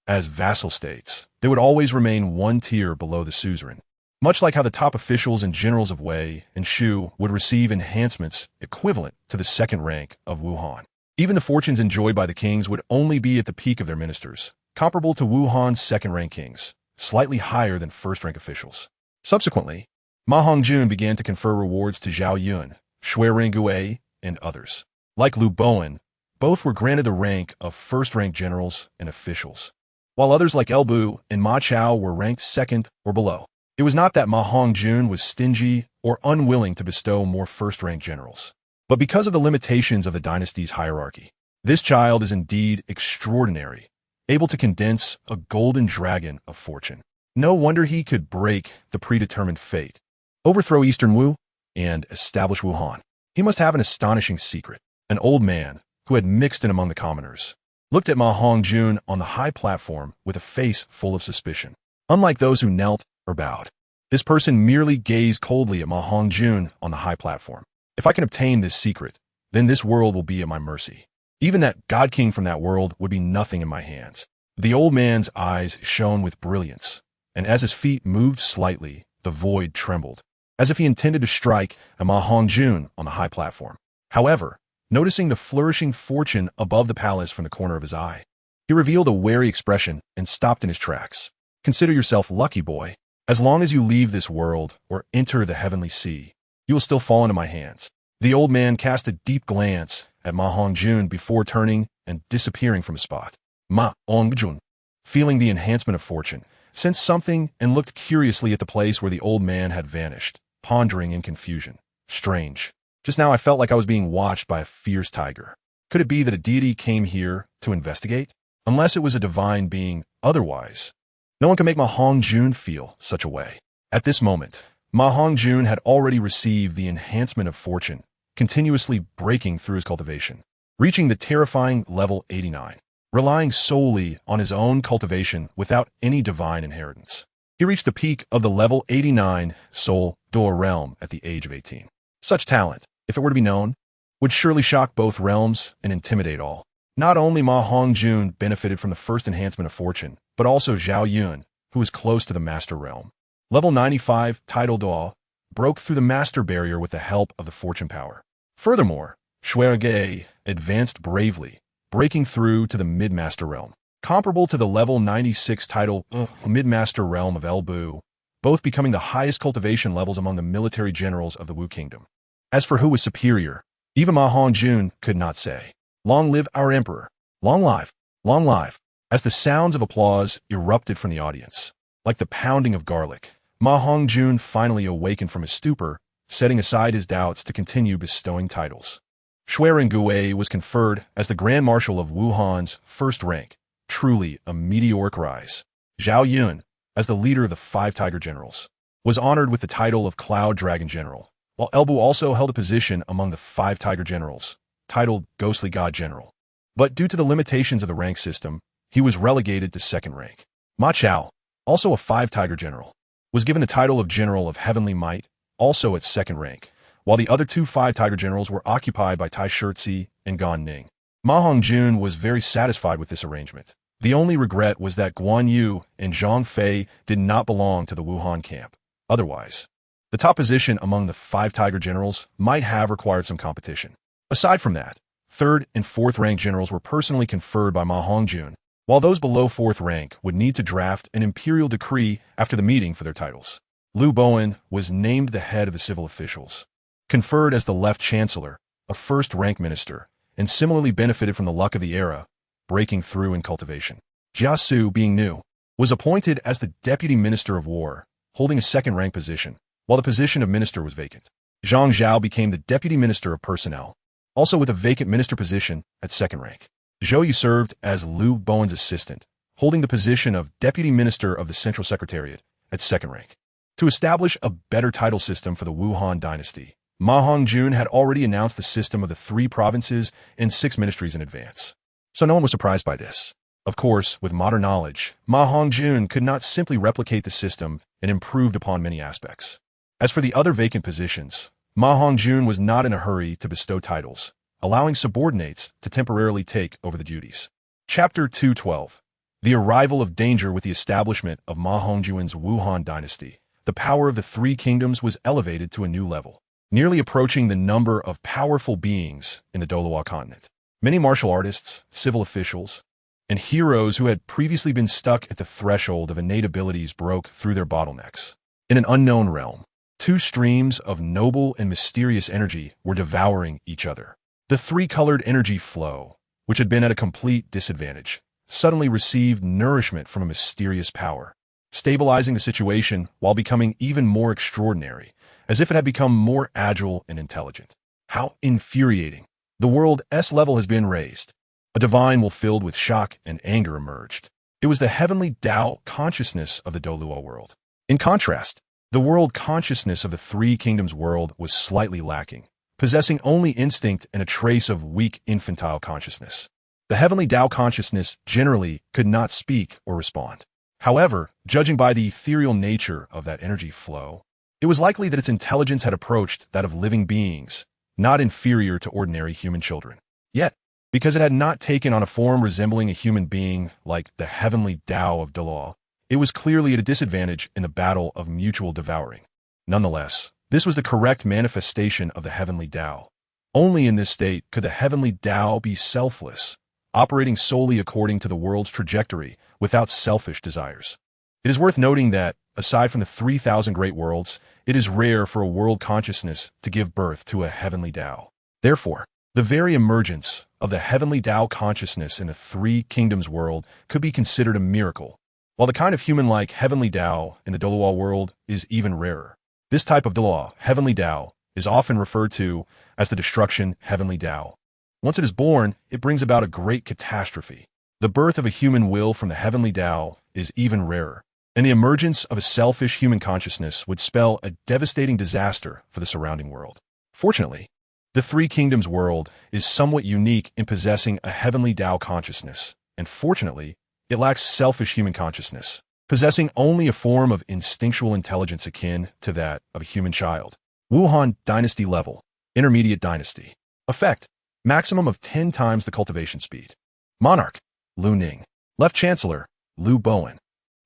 As vassal states, they would always remain one tier below the suzerain, much like how the top officials and generals of Wei and Shu would receive enhancements equivalent to the second rank of Wuhan. Even the fortunes enjoyed by the kings would only be at the peak of their ministers, comparable to Wuhan's second-rank kings, slightly higher than first-rank officials. Subsequently, MaHongjun began to confer rewards to Zhao Yun, Shui Rengue, and others. Like Liu Bowen, both were granted the rank of first-rank generals and officials, while others like Elbu and Ma Chao were ranked second or below. It was not that MaHongjun was stingy or unwilling to bestow more first-rank generals, but because of the limitations of the dynasty's hierarchy. This child is indeed extraordinary, able to condense a golden dragon of fortune. No wonder he could break the predetermined fate, overthrow Eastern Wu, and establish Wuhan. He must have an astonishing secret. An old man, who had mixed in among the commoners, looked at MaHongjun on the high platform with a face full of suspicion. Unlike those who knelt or bowed, this person merely gazed coldly at MaHongjun on the high platform. If I can obtain this secret, then this world will be at my mercy. Even that God King from that world would be nothing in my hands. The old man's eyes shone with brilliance, and as his feet moved slightly, the void trembled, as if he intended to strike at MaHongjun on the high platform. However, noticing the flourishing fortune above the palace from the corner of his eye, he revealed a wary expression and stopped in his tracks. Consider yourself lucky, boy. As long as you leave this world or enter the heavenly sea, you will still fall into my hands. The old man cast a deep glance at MaHongjun before turning and disappearing from the spot. MaHongjun, feeling the enhancement of fortune, sensed something and looked curiously at the place where the old man had vanished, pondering in confusion. Strange. Just now I felt like I was being watched by a fierce tiger. Could it be that a deity came here to investigate? Unless it was a divine being, otherwise, no one can make MaHongjun feel such a way. At this moment, MaHongjun had already received the enhancement of fortune, continuously breaking through his cultivation, reaching the terrifying level 89, relying solely on his own cultivation without any divine inheritance. He reached the peak of the level 89 soul Douluo realm at the age of 18. Such talent, if it were to be known, would surely shock both realms and intimidate all. Not only MaHongjun benefited from the first enhancement of fortune, but also Zhao Yun, who was close to the master realm. Level 95 title Duo broke through the master barrier with the help of the fortune power. Furthermore, Shui advanced bravely, breaking through to the mid-master realm, comparable to the level 96 title mid-master realm of Elbu, both becoming the highest cultivation levels among the military generals of the Wu Kingdom. As for who was superior, even MaHongjun could not say. Long live our emperor! Long life! Long life! As the sounds of applause erupted from the audience, like the pounding of garlic, MaHongjun finally awakened from his stupor, setting aside his doubts to continue bestowing titles. Shui Rengue was conferred as the Grand Marshal of Wuhan's first rank, truly a meteoric rise. Zhao Yun, as the leader of the 5 Tiger Generals, was honored with the title of Cloud Dragon General, while Elbu also held a position among the 5 Tiger Generals, titled Ghostly God General. But due to the limitations of the rank system, he was relegated to second rank. Ma Chao, also a 5 Tiger General, was given the title of General of Heavenly Might, also at second rank, while the other 2 5 Tiger Generals were occupied by Tai Shirzi and Gan Ning. MaHongjun was very satisfied with this arrangement. The only regret was that Guan Yu and Zhang Fei did not belong to the Wuhan camp. Otherwise, the top position among the 5 Tiger Generals might have required some competition. Aside from that, 3rd and 4th rank generals were personally conferred by MaHongjun, while those below 4th rank would need to draft an imperial decree after the meeting for their titles. Liu Bowen was named the head of the civil officials, conferred as the left chancellor, a first-rank minister, and similarly benefited from the luck of the era, breaking through in cultivation. Jia Su, being new, was appointed as the deputy minister of war, holding a second-rank position, while the position of minister was vacant. Zhang Zhao became the deputy minister of personnel, also with a vacant minister position at second rank. Zhou Yu served as Liu Bowen's assistant, holding the position of deputy minister of the central secretariat at second rank. To establish a better title system for the Wuhan dynasty, MaHongjun had already announced the system of the 3 provinces and 6 ministries in advance. So no one was surprised by this. Of course, with modern knowledge, MaHongjun could not simply replicate the system and improved upon many aspects. As for the other vacant positions, MaHongjun was not in a hurry to bestow titles, allowing subordinates to temporarily take over the duties. Chapter 212. The arrival of danger with the establishment of MaHongjun's Wuhan dynasty. The power of the 3 kingdoms was elevated to a new level, nearly approaching the number of powerful beings in the Douluo continent. Many martial artists, civil officials, and heroes who had previously been stuck at the threshold of innate abilities broke through their bottlenecks. In an unknown realm, 2 streams of noble and mysterious energy were devouring each other. The 3-colored energy flow, which had been at a complete disadvantage, suddenly received nourishment from a mysterious power, stabilizing the situation while becoming even more extraordinary, as if it had become more agile and intelligent. How infuriating! The world S level has been raised. A divine will filled with shock and anger emerged. It was the heavenly Tao consciousness of the Douluo world. In contrast, the world consciousness of the 3 kingdoms world was slightly lacking, possessing only instinct and a trace of weak infantile consciousness. The heavenly Tao consciousness generally could not speak or respond. However, judging by the ethereal nature of that energy flow, it was likely that its intelligence had approached that of living beings, not inferior to ordinary human children. Yet, because it had not taken on a form resembling a human being like the heavenly Tao of Dalu, it was clearly at a disadvantage in the battle of mutual devouring. Nonetheless, this was the correct manifestation of the heavenly Tao. Only in this state could the heavenly Tao be selfless, operating solely according to the world's trajectory without selfish desires. It is worth noting that, aside from the 3,000 great worlds, it is rare for a world consciousness to give birth to a heavenly Tao. Therefore, the very emergence of the heavenly Tao consciousness in the 3 kingdoms world could be considered a miracle, while the kind of human-like heavenly Tao in the Douluo world is even rarer. This type of Dalu, heavenly Tao, is often referred to as the destruction heavenly Tao. Once it is born, it brings about a great catastrophe. The birth of a human will from the heavenly Tao is even rarer, and the emergence of a selfish human consciousness would spell a devastating disaster for the surrounding world. Fortunately, the 3 kingdoms world is somewhat unique in possessing a heavenly Tao consciousness, and fortunately, it lacks selfish human consciousness, possessing only a form of instinctual intelligence akin to that of a human child. Wuhan dynasty level, intermediate dynasty. Effect, maximum of 10 times the cultivation speed. Monarch, Lu Ning. Left Chancellor, Liu Bowen.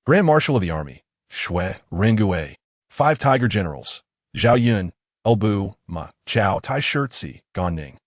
Grand Marshal of the Army, Shui Rengue. 5 Tiger Generals, Zhao Yun, Elbu, Ma, Chao, Tai Shirtzi, Gan Ning.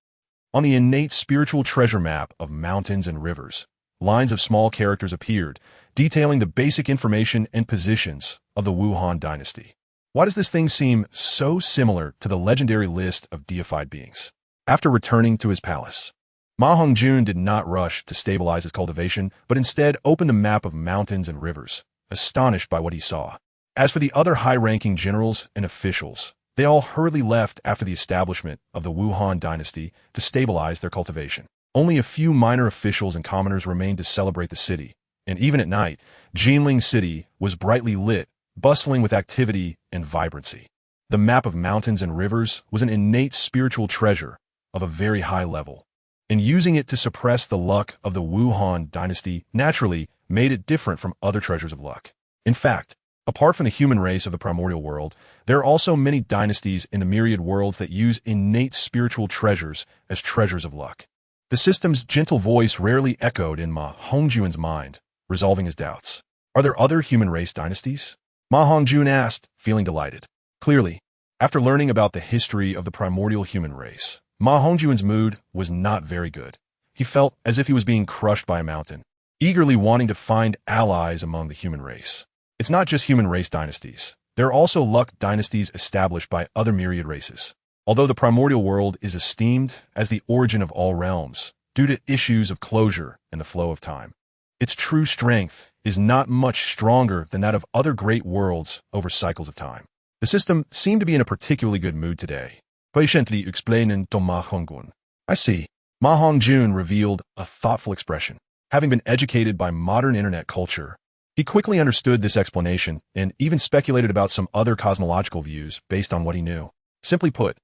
On the innate spiritual treasure map of mountains and rivers, lines of small characters appeared, detailing the basic information and positions of the Wuhan dynasty. Why does this thing seem so similar to the legendary list of deified beings? After returning to his palace, MaHongjun did not rush to stabilize his cultivation, but instead opened the map of mountains and rivers, astonished by what he saw. As for the other high-ranking generals and officials, they all hurriedly left after the establishment of the Wuhan dynasty to stabilize their cultivation. Only a few minor officials and commoners remained to celebrate the city, and even at night, Jinling City was brightly lit, bustling with activity and vibrancy. The map of mountains and rivers was an innate spiritual treasure of a very high level, and using it to suppress the luck of the Wuhan dynasty naturally made it different from other treasures of luck. In fact, apart from the human race of the primordial world, there are also many dynasties in the myriad worlds that use innate spiritual treasures as treasures of luck. The system's gentle voice rarely echoed in MaHongjun's mind, resolving his doubts. Are there other human race dynasties? MaHongjun asked, feeling delighted. Clearly, after learning about the history of the primordial human race, MaHongjun's mood was not very good. He felt as if he was being crushed by a mountain. eagerly wanting to find allies among the human race. It's not just human race dynasties. There are also luck dynasties established by other myriad races. Although the primordial world is esteemed as the origin of all realms, due to issues of closure and the flow of time, its true strength is not much stronger than that of other great worlds over cycles of time. The system seemed to be in a particularly good mood today. Patiently explaining to MaHongjun. I see. MaHongjun revealed a thoughtful expression. Having been educated by modern internet culture, he quickly understood this explanation and even speculated about some other cosmological views based on what he knew. Simply put,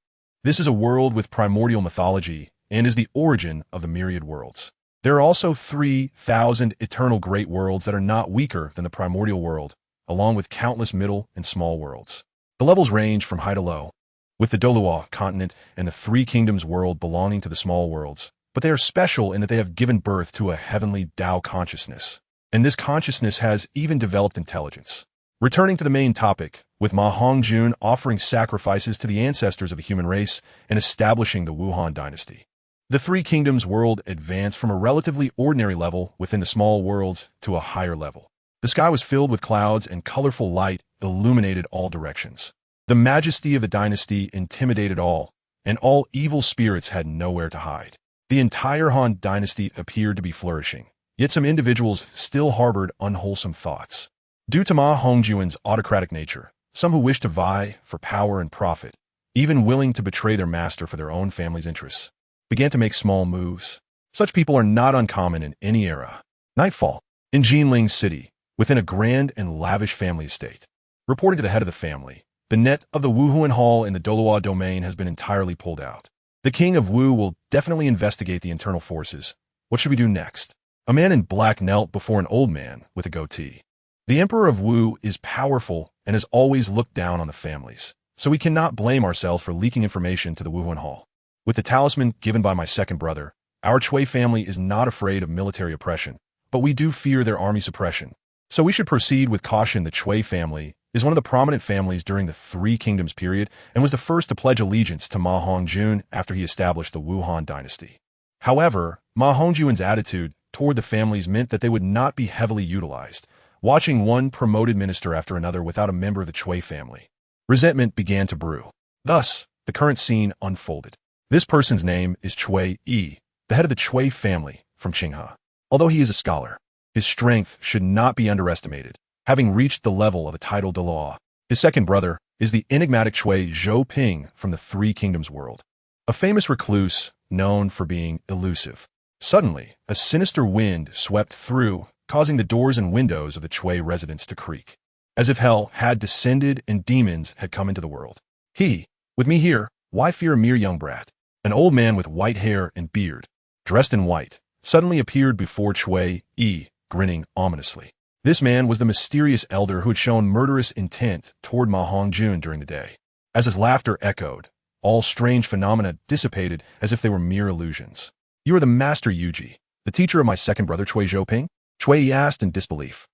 this is a world with primordial mythology and is the origin of the myriad worlds. There are also 3,000 eternal great worlds that are not weaker than the primordial world, along with countless middle and small worlds. The levels range from high to low, with the Douluo continent and the Three Kingdoms world belonging to the small worlds, but they are special in that they have given birth to a heavenly Tao consciousness, and this consciousness has even developed intelligence. Returning to the main topic, with MaHongjun offering sacrifices to the ancestors of the human race and establishing the Wuhan dynasty. The Three Kingdoms world advanced from a relatively ordinary level within the small worlds to a higher level. The sky was filled with clouds and colorful light illuminated all directions. The majesty of the dynasty intimidated all, and all evil spirits had nowhere to hide. The entire Han dynasty appeared to be flourishing, yet some individuals still harbored unwholesome thoughts. Due to MaHongjun's autocratic nature, some who wished to vie for power and profit, even willing to betray their master for their own family's interests, began to make small moves. Such people are not uncommon in any era. Nightfall. In Jinling City, within a grand and lavish family estate. Reporting to the head of the family, the net of the Wuhunwith Hall in the Douluo domain has been entirely pulled out. The king of Wu will definitely investigate the internal forces. What should we do next? A man in black knelt before an old man with a goatee. The emperor of Wu is powerful and has always looked down on the families, so we cannot blame ourselves for leaking information to the Wuhunwith Hall. With the talisman given by my second brother, our Chui family is not afraid of military oppression, but we do fear their army suppression. So we should proceed with caution. The Chui family is one of the prominent families during the Three Kingdoms period and was the first to pledge allegiance to MaHongjun after he established the Wuhan dynasty. However, MaHongjun's attitude toward the families meant that they would not be heavily utilized, watching one promoted minister after another without a member of the Chui family. Resentment began to brew. Thus, the current scene unfolded. This person's name is Chui Yi, the head of the Chui family from Qinghe. Although he is a scholar, his strength should not be underestimated, having reached the level of a titled Dalu. His second brother is the enigmatic Chui Zhou from the Three Kingdoms world, a famous recluse known for being elusive. Suddenly, a sinister wind swept through, causing the doors and windows of the Chui residence to creak, as if hell had descended and demons had come into the world. He, with me here, why fear a mere young brat? An old man with white hair and beard, dressed in white, suddenly appeared before Chui Yi, grinning ominously. This man was the mysterious elder who had shown murderous intent toward MaHongjun during the day. As his laughter echoed, all strange phenomena dissipated as if they were mere illusions. You are the master Yuji, the teacher of my second brother Chui Zhou? Chui Yi asked in disbelief.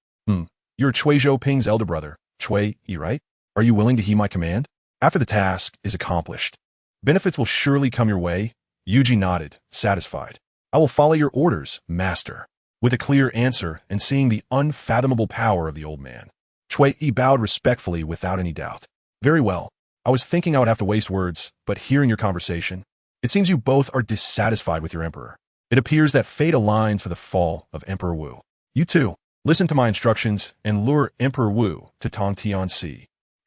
You're Chui Zhou elder brother, Chui Yi, right? Are you willing to heed my command? After the task is accomplished, benefits will surely come your way. Yuji nodded, satisfied. I will follow your orders, master. With a clear answer and seeing the unfathomable power of the old man, Chui Yi bowed respectfully without any doubt. Very well. I was thinking I would have to waste words, but hearing your conversation, it seems you both are dissatisfied with your emperor. It appears that fate aligns for the fall of Emperor Wu. You too, listen to my instructions and lure Emperor Wu to Tang San.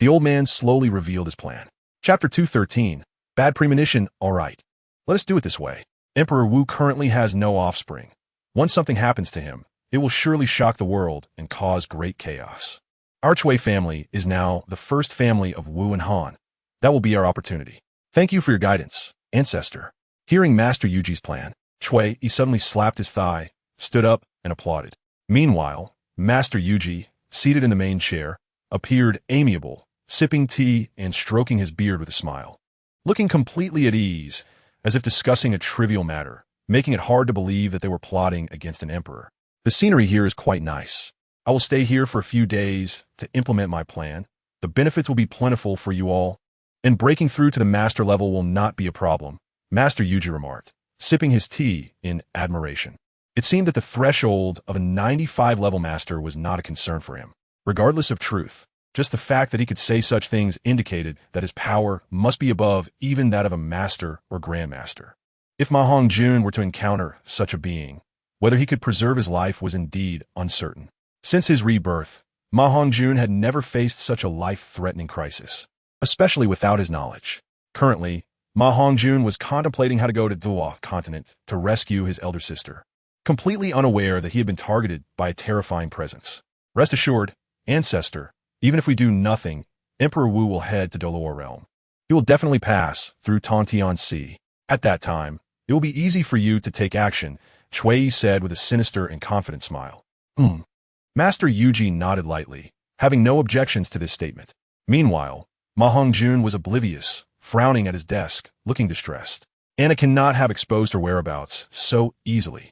The old man slowly revealed his plan. Chapter 213. Bad premonition, all right. Let us do it this way. Emperor Wu currently has no offspring. Once something happens to him, it will surely shock the world and cause great chaos. Our Chui family is now the first family of Wu and Han. That will be our opportunity. Thank you for your guidance, ancestor. Hearing Master Yuji's plan, Chui Yi suddenly slapped his thigh, stood up, and applauded. Meanwhile, Master Yuji, seated in the main chair, appeared amiable, sipping tea and stroking his beard with a smile. Looking completely at ease, as if discussing a trivial matter, making it hard to believe that they were plotting against an emperor. The scenery here is quite nice. I will stay here for a few days to implement my plan. The benefits will be plentiful for you all, and breaking through to the master level will not be a problem, Master Yuji remarked, sipping his tea in admiration. It seemed that the threshold of a 95-level master was not a concern for him. Regardless of truth, just the fact that he could say such things indicated that his power must be above even that of a master or grandmaster. If MaHongjun were to encounter such a being, whether he could preserve his life was indeed uncertain. Since his rebirth, MaHongjun had never faced such a life-threatening crisis, especially without his knowledge. Currently, MaHongjun was contemplating how to go to Douluo continent to rescue his elder sister, completely unaware that he had been targeted by a terrifying presence. Rest assured, ancestor, even if we do nothing, Emperor Wu will head to Douluo realm. He will definitely pass through Tang San. At that time, it will be easy for you to take action, Chui said with a sinister and confident smile. Master Yuji nodded lightly, having no objections to this statement. Meanwhile, MaHongjun was oblivious, frowning at his desk, looking distressed. Anna cannot have exposed her whereabouts so easily.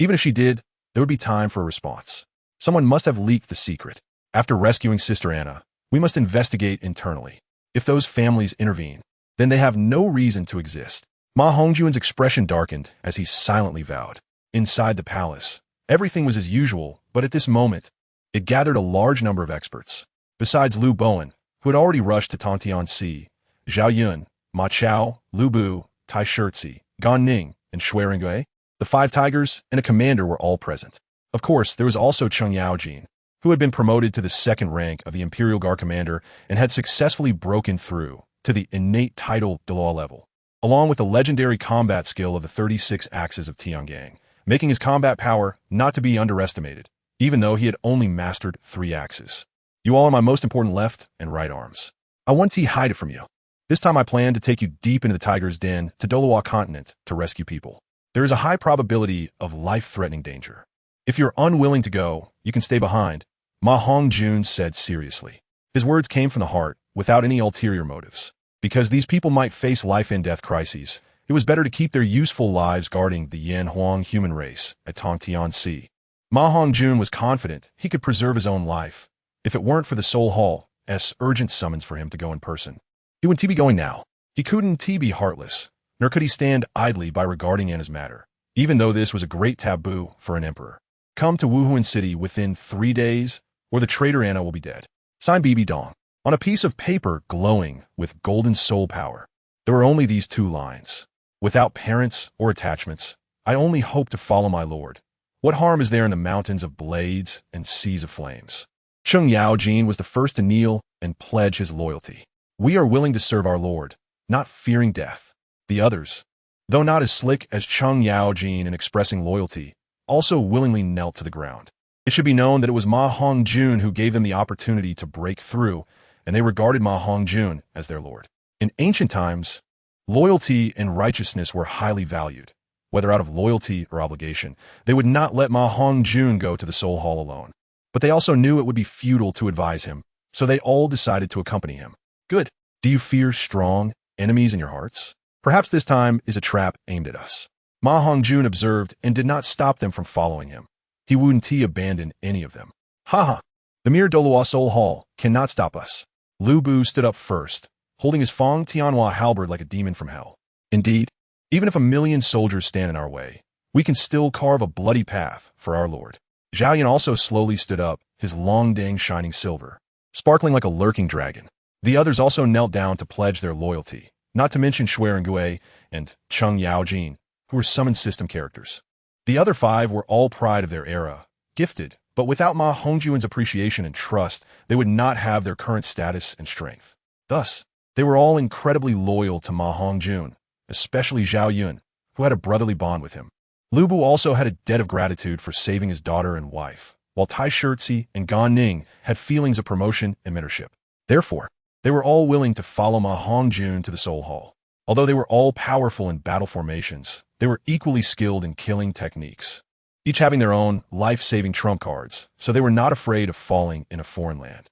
Even if she did, there would be time for a response. Someone must have leaked the secret. After rescuing Sister Anna, we must investigate internally. If those families intervene, then they have no reason to exist. MaHongjun's expression darkened as he silently vowed. Inside the palace, everything was as usual, but at this moment, it gathered a large number of experts. Besides Liu Bowen, who had already rushed to Tang San, Zhao Yun, Ma Chao, Lu Bu, Tai Shirtzi, Gan Ning, and Shui Rengui, the 5 tigers and a commander were all present. Of course, there was also Cheng Yaojin, who had been promoted to the 2nd rank of the Imperial Guard commander and had successfully broken through to the innate title Dalu level, along with the legendary combat skill of the 36 axes of Tiangang, making his combat power not to be underestimated, even though he had only mastered 3 axes. You all are my most important left and right arms. I want to hide it from you. This time I plan to take you deep into the tiger's den to Douluo continent to rescue people. There is a high probability of life-threatening danger. If you're unwilling to go, you can stay behind, MaHongjun said seriously. His words came from the heart, without any ulterior motives. Because these people might face life-and-death crises, it was better to keep their useful lives guarding the Yanhuang human race at Tang San. MaHongjun was confident he could preserve his own life, if it weren't for the Soul Hall's urgent summons for him to go in person. He wouldn't be going now. He couldn't be heartless, nor could he stand idly by regarding Anna's matter, even though this was a great taboo for an emperor. Come to Wuhunwith city within 3 days, or the traitor Anna will be dead. Signed BB Dong. On a piece of paper glowing with golden soul power, there were only these 2 lines. Without parents or attachments, I only hope to follow my lord. What harm is there in the mountains of blades and seas of flames? Cheng Yaojin was the first to kneel and pledge his loyalty. We are willing to serve our lord, not fearing death. The others, though not as slick as Cheng Yaojin in expressing loyalty, also willingly knelt to the ground. It should be known that it was MaHongjun who gave them the opportunity to break through, and they regarded MaHongjun as their lord. In ancient times, loyalty and righteousness were highly valued. Whether out of loyalty or obligation, they would not let MaHongjun go to the Soul Hall alone. But they also knew it would be futile to advise him, so they all decided to accompany him. Good. Do you fear strong enemies in your hearts? Perhaps this time is a trap aimed at us. MaHongjun observed and did not stop them from following him. He wouldn't abandon any of them. Ha! The mere Douluo Soul Hall cannot stop us. Lu Bu stood up first, holding his Fong Tianhua halberd like a demon from hell. Indeed, even if 1,000,000 soldiers stand in our way, we can still carve a bloody path for our lord. Zhao Yan also slowly stood up, his long dang shining silver, sparkling like a lurking dragon. The others also knelt down to pledge their loyalty, not to mention Shui Rengui and Cheng Yaojin, who were summoned system characters. The other 5 were all pride of their era, gifted, but without MaHongjun's appreciation and trust, they would not have their current status and strength. Thus, they were all incredibly loyal to MaHongjun, especially Zhao Yun, who had a brotherly bond with him. Lu Bu also had a debt of gratitude for saving his daughter and wife, while Tai Shirtzi and Gan Ning had feelings of promotion and mentorship. Therefore, they were all willing to follow MaHongjun to the Soul Hall. Although they were all powerful in battle formations, they were equally skilled in killing techniques, each having their own life-saving trump cards, so they were not afraid of falling in a foreign land.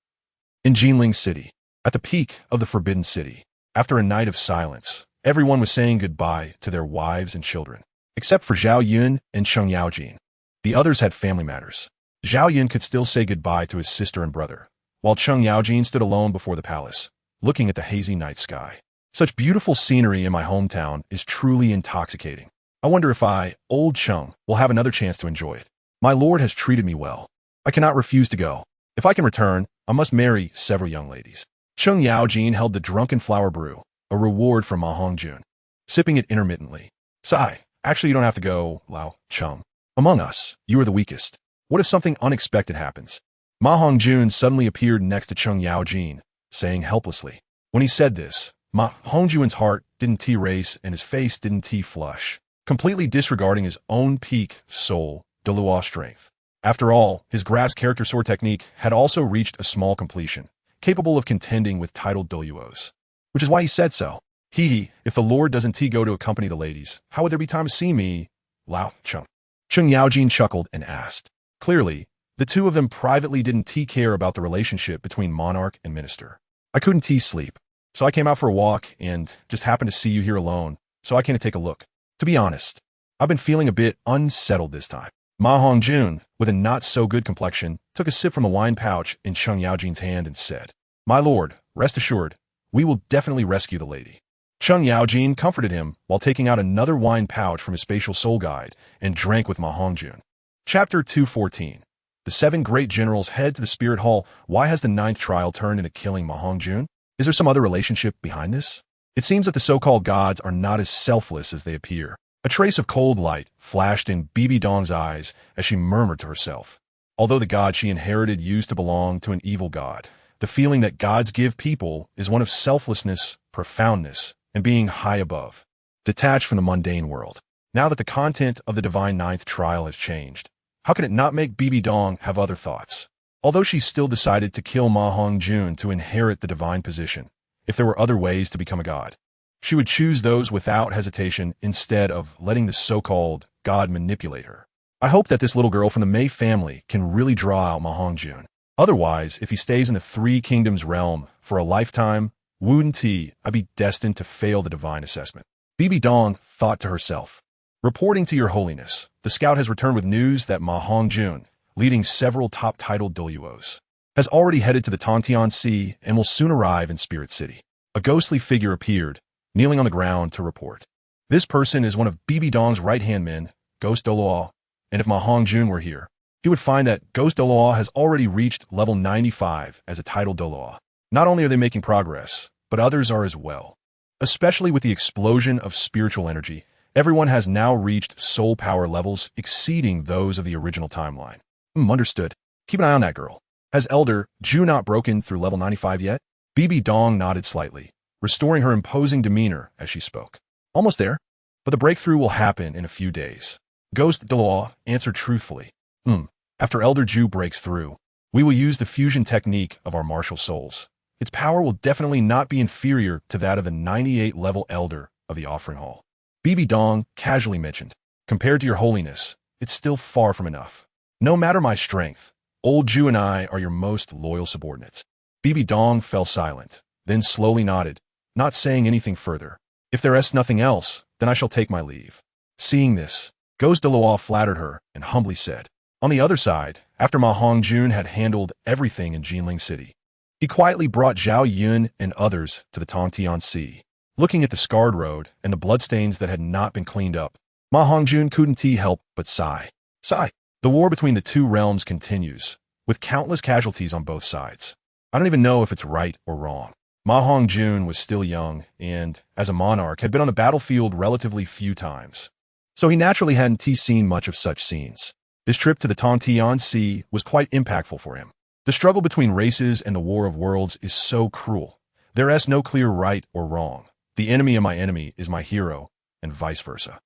In Jinling City, at the peak of the Forbidden City, after a night of silence, everyone was saying goodbye to their wives and children, except for Zhao Yun and Cheng Yaojin. The others had family matters. Zhao Yun could still say goodbye to his sister and brother, while Cheng Yaojin stood alone before the palace, looking at the hazy night sky. Such beautiful scenery in my hometown is truly intoxicating. I wonder if I, old Chung, will have another chance to enjoy it. My lord has treated me well. I cannot refuse to go. If I can return, I must marry several young ladies. Chung Yaojin held the drunken flower brew, a reward from MaHongjun, sipping it intermittently. Sigh. Actually, you don't have to go, Lao Chung. Among us, you are the weakest. What if something unexpected happens? MaHongjun suddenly appeared next to Chung Yaojin, saying helplessly. When he said this, MaHongjun's heart didn't race and his face didn't flush, completely disregarding his own peak soul, Douluo strength. After all, his grass character sword technique had also reached a small completion, capable of contending with titled Douluos. Which is why he said so. If the Lord doesn't go to accompany the ladies, how would there be time to see me? Lao Chung. Chung Yaojin chuckled and asked. Clearly, the two of them privately didn't care about the relationship between monarch and minister. I couldn't sleep, so I came out for a walk and just happened to see you here alone, so I came to take a look. To be honest, I've been feeling a bit unsettled this time. MaHongjun, with a not-so-good complexion, took a sip from a wine pouch in Chung Yaojin's hand and said, My lord, rest assured, we will definitely rescue the lady. Chung Yaojin comforted him while taking out another wine pouch from his spatial soul guide and drank with MaHongjun. Chapter 214. The 7 great generals head to the spirit hall. Why has the 9th trial turned into killing MaHongjun? Is there some other relationship behind this? It seems that the so-called gods are not as selfless as they appear. A trace of cold light flashed in Bibi Dong's eyes as she murmured to herself. Although the god she inherited used to belong to an evil god, the feeling that gods give people is one of selflessness, profoundness, and being high above, detached from the mundane world. Now that the content of the divine 9th trial has changed, how can it not make Bibi Dong have other thoughts? Although she still decided to kill MaHongjun to inherit the divine position, if there were other ways to become a god, she would choose those without hesitation instead of letting the so-called god manipulate her. I hope that this little girl from the Mei family can really draw out MaHongjun. Otherwise, if he stays in the 3 kingdoms realm for a lifetime, I'd be destined to fail the divine assessment. Bibi Dong thought to herself. Reporting to your holiness, the scout has returned with news that MaHongjun, leading several top-titled Douluos, has already headed to the Tangtian Sea and will soon arrive in Spirit City. A ghostly figure appeared, kneeling on the ground to report. This person is one of Bibi Dong's right-hand men, Ghost Douluo, and if MaHongjun were here, he would find that Ghost Douluo has already reached level 95 as a titled Douluo. Not only are they making progress, but others are as well. Especially with the explosion of spiritual energy, everyone has now reached soul power levels exceeding those of the original timeline. Understood. Keep an eye on that girl. Has Elder Ju not broken through level 95 yet? Bibi Dong nodded slightly, restoring her imposing demeanor as she spoke. Almost there, but the breakthrough will happen in a few days. Ghost Douluo answered truthfully. After Elder Ju breaks through, we will use the fusion technique of our martial souls. Its power will definitely not be inferior to that of the 98-level Elder of the Offering Hall. Bibi Dong casually mentioned, compared to your holiness, it's still far from enough. No matter my strength, old Ju and I are your most loyal subordinates. Bibi Dong fell silent, then slowly nodded, not saying anything further. If there is nothing else, then I shall take my leave. Seeing this, Ghost Douluo flattered her and humbly said. On the other side, after MaHongjun had handled everything in Jinling City, he quietly brought Zhao Yun and others to the Tangtian Sea. Looking at the scarred road and the bloodstains that had not been cleaned up, MaHongjun couldn't help but sigh. The war between the 2 realms continues, with countless casualties on both sides. I don't even know if it's right or wrong. MaHongjun was still young and, as a monarch, had been on the battlefield relatively few times, so he naturally hadn't seen much of such scenes. This trip to the Tangtian Sea was quite impactful for him. The struggle between races and the war of worlds is so cruel. There is no clear right or wrong. The enemy of my enemy is my hero, and vice versa.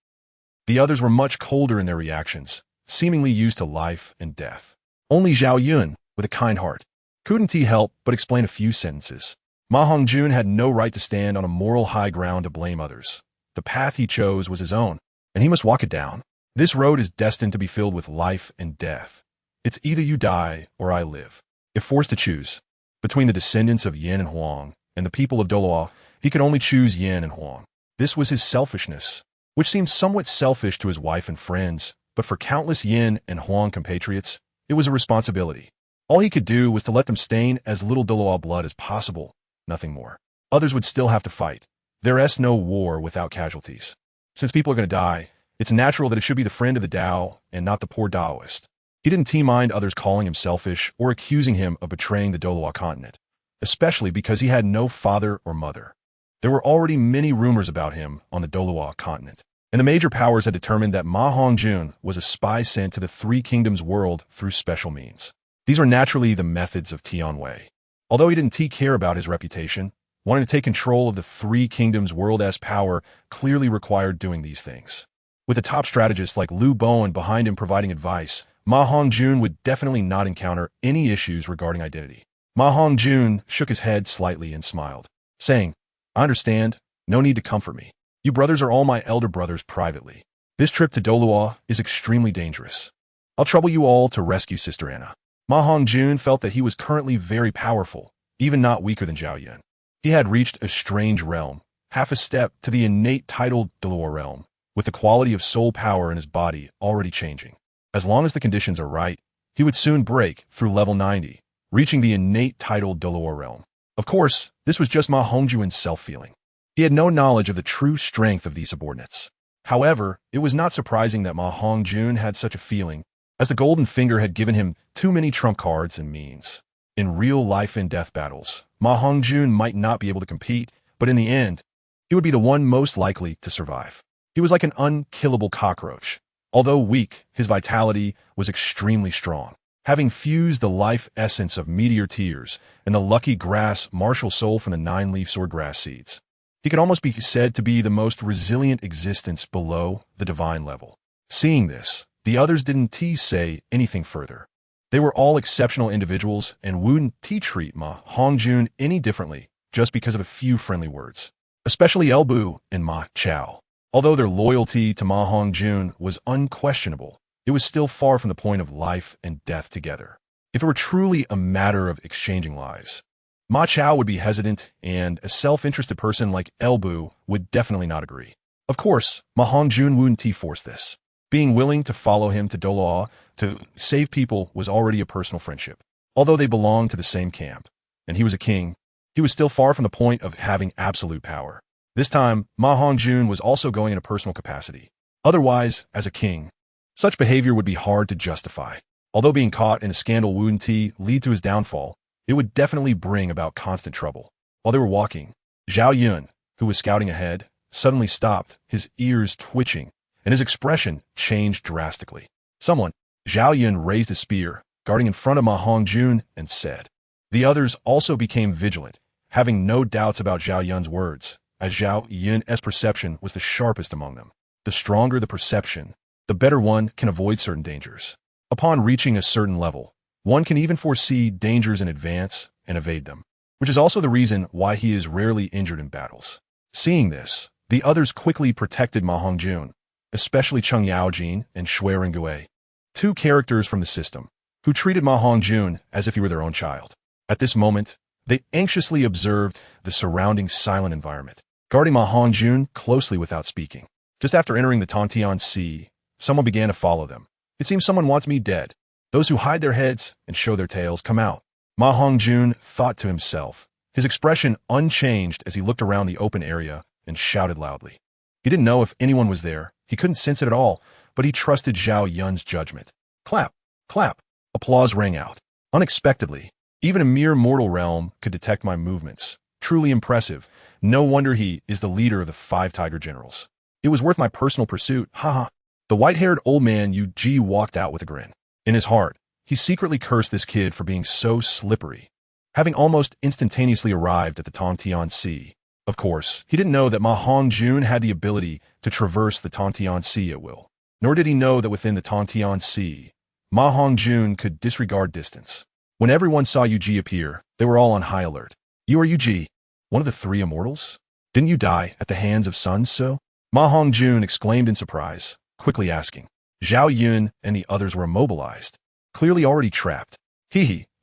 The others were much colder in their reactions, seemingly used to life and death. Only Zhao Yun, with a kind heart, couldn't help but explain a few sentences. MaHongjun had no right to stand on a moral high ground to blame others. The path he chose was his own, and he must walk it down. This road is destined to be filled with life and death. It's either you die or I live. If forced to choose between the descendants of Yin and Huang and the people of Douluo, he could only choose Yin and Huang. This was his selfishness, which seemed somewhat selfish to his wife and friends, but for countless Yin and Huang compatriots, it was a responsibility. All he could do was to let them stain as little Douluo blood as possible, nothing more. Others would still have to fight. There is no war without casualties. Since people are going to die, It's natural that it should be the friend of the Tao and not the poor Taoist. He didn't mind others calling him selfish or accusing him of betraying the Douluo continent, especially because he had no father or mother. There were already many rumors about him on the Douluo continent, and the major powers had determined that MaHongjun was a spy sent to the Three Kingdoms world through special means. These were naturally the methods of Tianwei. Although he didn't care about his reputation, wanting to take control of the Three Kingdoms world-as power clearly required doing these things. With the top strategists like Liu Bowen behind him providing advice, MaHongjun would definitely not encounter any issues regarding identity. MaHongjun shook his head slightly and smiled, saying, I understand, no need to comfort me. You brothers are all my elder brothers privately. This trip to Douluo is extremely dangerous. I'll trouble you all to rescue Sister Anna. MaHongjun felt that he was currently very powerful, even not weaker than Zhao Yun. He had reached a strange realm, half a step to the innate titled Dalu realm, with the quality of soul power in his body already changing. As long as the conditions are right, he would soon break through level 90, reaching the innate titled Dalu realm. Of course, this was just MaHongjun's self-feeling. He had no knowledge of the true strength of these subordinates. However, it was not surprising that MaHongjun had such a feeling, as the Golden Finger had given him too many trump cards and means. In real life and death battles, MaHongjun might not be able to compete, but in the end, he would be the one most likely to survive. He was like an unkillable cockroach. Although weak, his vitality was extremely strong. Having fused the life essence of meteor tears and the lucky grass martial soul from the 9-leaf swordgrass seeds, he could almost be said to be the most resilient existence below the divine level. Seeing this, the others didn't say anything further. They were all exceptional individuals and wouldn't treat MaHongjun any differently just because of a few friendly words, especially Elbu and Ma Chao. Although their loyalty to MaHongjun was unquestionable, it was still far from the point of life and death together. If it were truly a matter of exchanging lives, Ma Chao would be hesitant, and a self-interested person like Elbu would definitely not agree. Of course, MaHongjun wouldn't force this. Being willing to follow him to Douluo to save people was already a personal friendship. Although they belonged to the same camp, and he was a king, he was still far from the point of having absolute power. This time, MaHongjun was also going in a personal capacity. Otherwise, as a king, such behavior would be hard to justify. Although being caught in a scandal wouldn't lead to his downfall, it would definitely bring about constant trouble. While they were walking, Zhao Yun, who was scouting ahead, suddenly stopped, his ears twitching, and his expression changed drastically. Zhao Yun raised a spear, guarding in front of MaHongjun, and said. The others also became vigilant, having no doubts about Zhao Yun's words, as Zhao Yun's perception was the sharpest among them. The stronger the perception, the better one can avoid certain dangers. Upon reaching a certain level, one can even foresee dangers in advance and evade them, which is also the reason why he is rarely injured in battles. Seeing this, the others quickly protected MaHongjun, especially Cheng Yaojin and Shui Rengue, two characters from the system, who treated MaHongjun as if he were their own child. At this moment, they anxiously observed the surrounding silent environment, guarding MaHongjun closely without speaking. Just after entering the Tangtian Sea, someone began to follow them. It seems someone wants me dead. Those who hide their heads and show their tails come out. MaHongjun thought to himself, his expression unchanged as he looked around the open area and shouted loudly. He didn't know if anyone was there. He couldn't sense it at all, but he trusted Zhao Yun's judgment. Clap, clap. Applause rang out. Unexpectedly, even a mere mortal realm could detect my movements. Truly impressive. No wonder he is the leader of the 5 Tiger Generals. It was worth my personal pursuit, haha. The white-haired old man Yu walked out with a grin. In his heart, he secretly cursed this kid for being so slippery, having almost instantaneously arrived at the Tangtian Sea. Of course, he didn't know that MaHongjun had the ability to traverse the Tangtian Sea at will, nor did he know that within the Tangtian Sea, MaHongjun could disregard distance. When everyone saw Yu appear, they were all on high alert. You are Yu, one of the 3 immortals? Didn't you die at the hands of Sun So? MaHongjun exclaimed in surprise, quickly asking. Zhao Yun and the others were immobilized, clearly already trapped.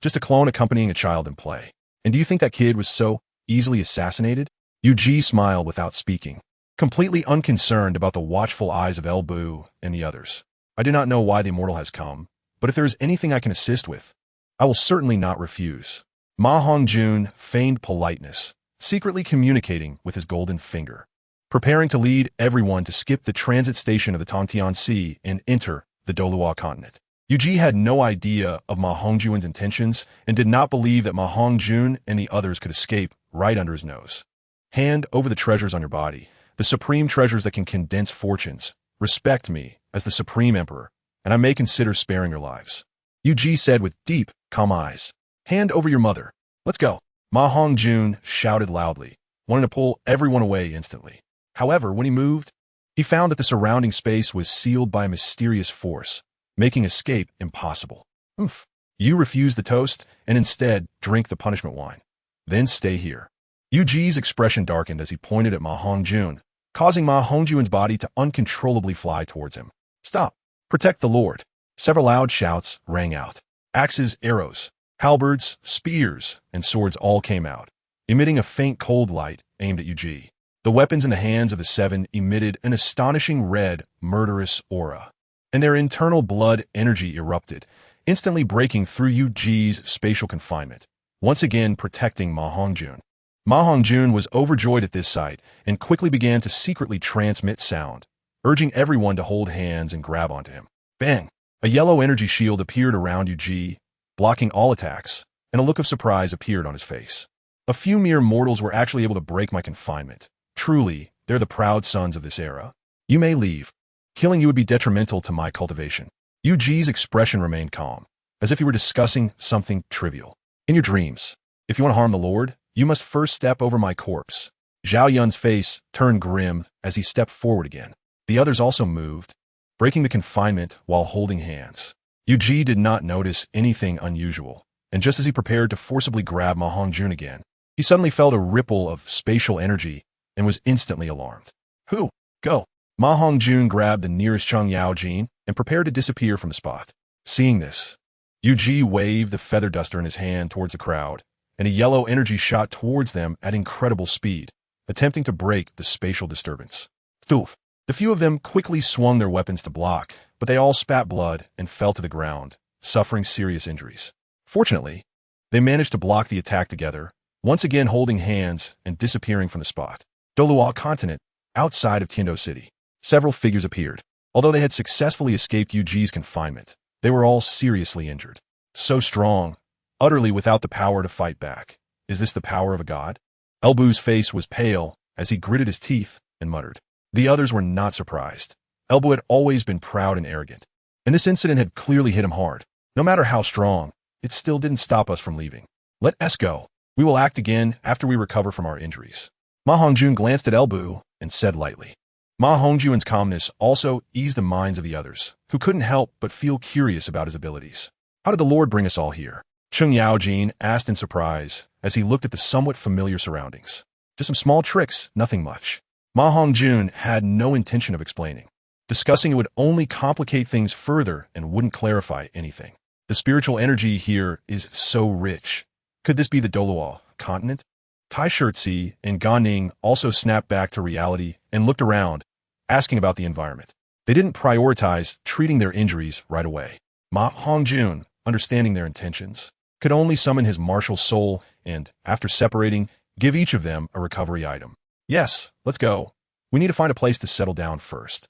Just a clone accompanying a child in play. And do you think that kid was so easily assassinated? Yu smiled without speaking, completely unconcerned about the watchful eyes of Elbu and the others. I do not know why the immortal has come, but if there is anything I can assist with, I will certainly not refuse. MaHongjun feigned politeness, secretly communicating with his golden finger. preparing to lead everyone to skip the transit station of the Tang Sea and enter the Douluo continent. Yuji had no idea of MaHongjun's intentions and did not believe that MaHongjun and the others could escape right under his nose. Hand over the treasures on your body, the supreme treasures that can condense fortunes. Respect me as the supreme emperor, and I may consider sparing your lives. Yuji said with deep, calm eyes. Hand over your mother. Let's go. MaHongjun shouted loudly, wanting to pull everyone away instantly. However, when he moved, he found that the surrounding space was sealed by a mysterious force, making escape impossible. You refuse the toast and instead drink the punishment wine. Then stay here. Yuji's expression darkened as he pointed at MaHongjun, causing MaHongjun's body to uncontrollably fly towards him. Stop. Protect the Lord. Several loud shouts rang out. Axes, arrows, halberds, spears, and swords all came out, emitting a faint cold light aimed at Yuji. The weapons in the hands of the seven emitted an astonishing red, murderous aura, and their internal blood energy erupted, instantly breaking through Yuji's spatial confinement, once again protecting MaHongjun. MaHongjun was overjoyed at this sight and quickly began to secretly transmit sound, urging everyone to hold hands and grab onto him. Bang! A yellow energy shield appeared around Yuji, blocking all attacks, and a look of surprise appeared on his face. A few mere mortals were actually able to break my confinement. Truly, they're the proud sons of this era. You may leave. Killing you would be detrimental to my cultivation. Yuji's expression remained calm, as if he were discussing something trivial. In your dreams, if you want to harm the Lord, you must first step over my corpse. Zhao Yun's face turned grim as he stepped forward again. The others also moved, breaking the confinement while holding hands. Yuji did not notice anything unusual, and just as he prepared to forcibly grab MaHongjun again, he suddenly felt a ripple of spatial energy and was instantly alarmed. Who? Go! MaHongjun grabbed the nearest Cheng Yaojin and prepared to disappear from the spot. Seeing this, Yuji waved the feather duster in his hand towards the crowd, and a yellow energy shot towards them at incredible speed, attempting to break the spatial disturbance. Thoof! The few of them quickly swung their weapons to block, but they all spat blood and fell to the ground, suffering serious injuries. Fortunately, they managed to block the attack together, once again holding hands and disappearing from the spot. Douluo continent, outside of Tiando City. Several figures appeared. Although they had successfully escaped Yuji's confinement, they were all seriously injured. So strong, utterly without the power to fight back. Is this the power of a god? Elbu's face was pale as he gritted his teeth and muttered. The others were not surprised. Elbu had always been proud and arrogant, and this incident had clearly hit him hard. No matter how strong, it still didn't stop us from leaving. Let us go. We will act again after we recover from our injuries. MaHongjun glanced at Elbu and said lightly. MaHongjun's calmness also eased the minds of the others, who couldn't help but feel curious about his abilities. How did the Lord bring us all here? Cheng Yaojin asked in surprise as he looked at the somewhat familiar surroundings. Just some small tricks, nothing much. MaHongjun had no intention of explaining. Discussing it would only complicate things further and wouldn't clarify anything. The spiritual energy here is so rich. Could this be the Douluo continent? Tai Shirtzi and Ganing also snapped back to reality and looked around, asking about the environment. They didn't prioritize treating their injuries right away. MaHongjun, understanding their intentions, could only summon his martial soul and, after separating, give each of them a recovery item. Yes, let's go. We need to find a place to settle down first.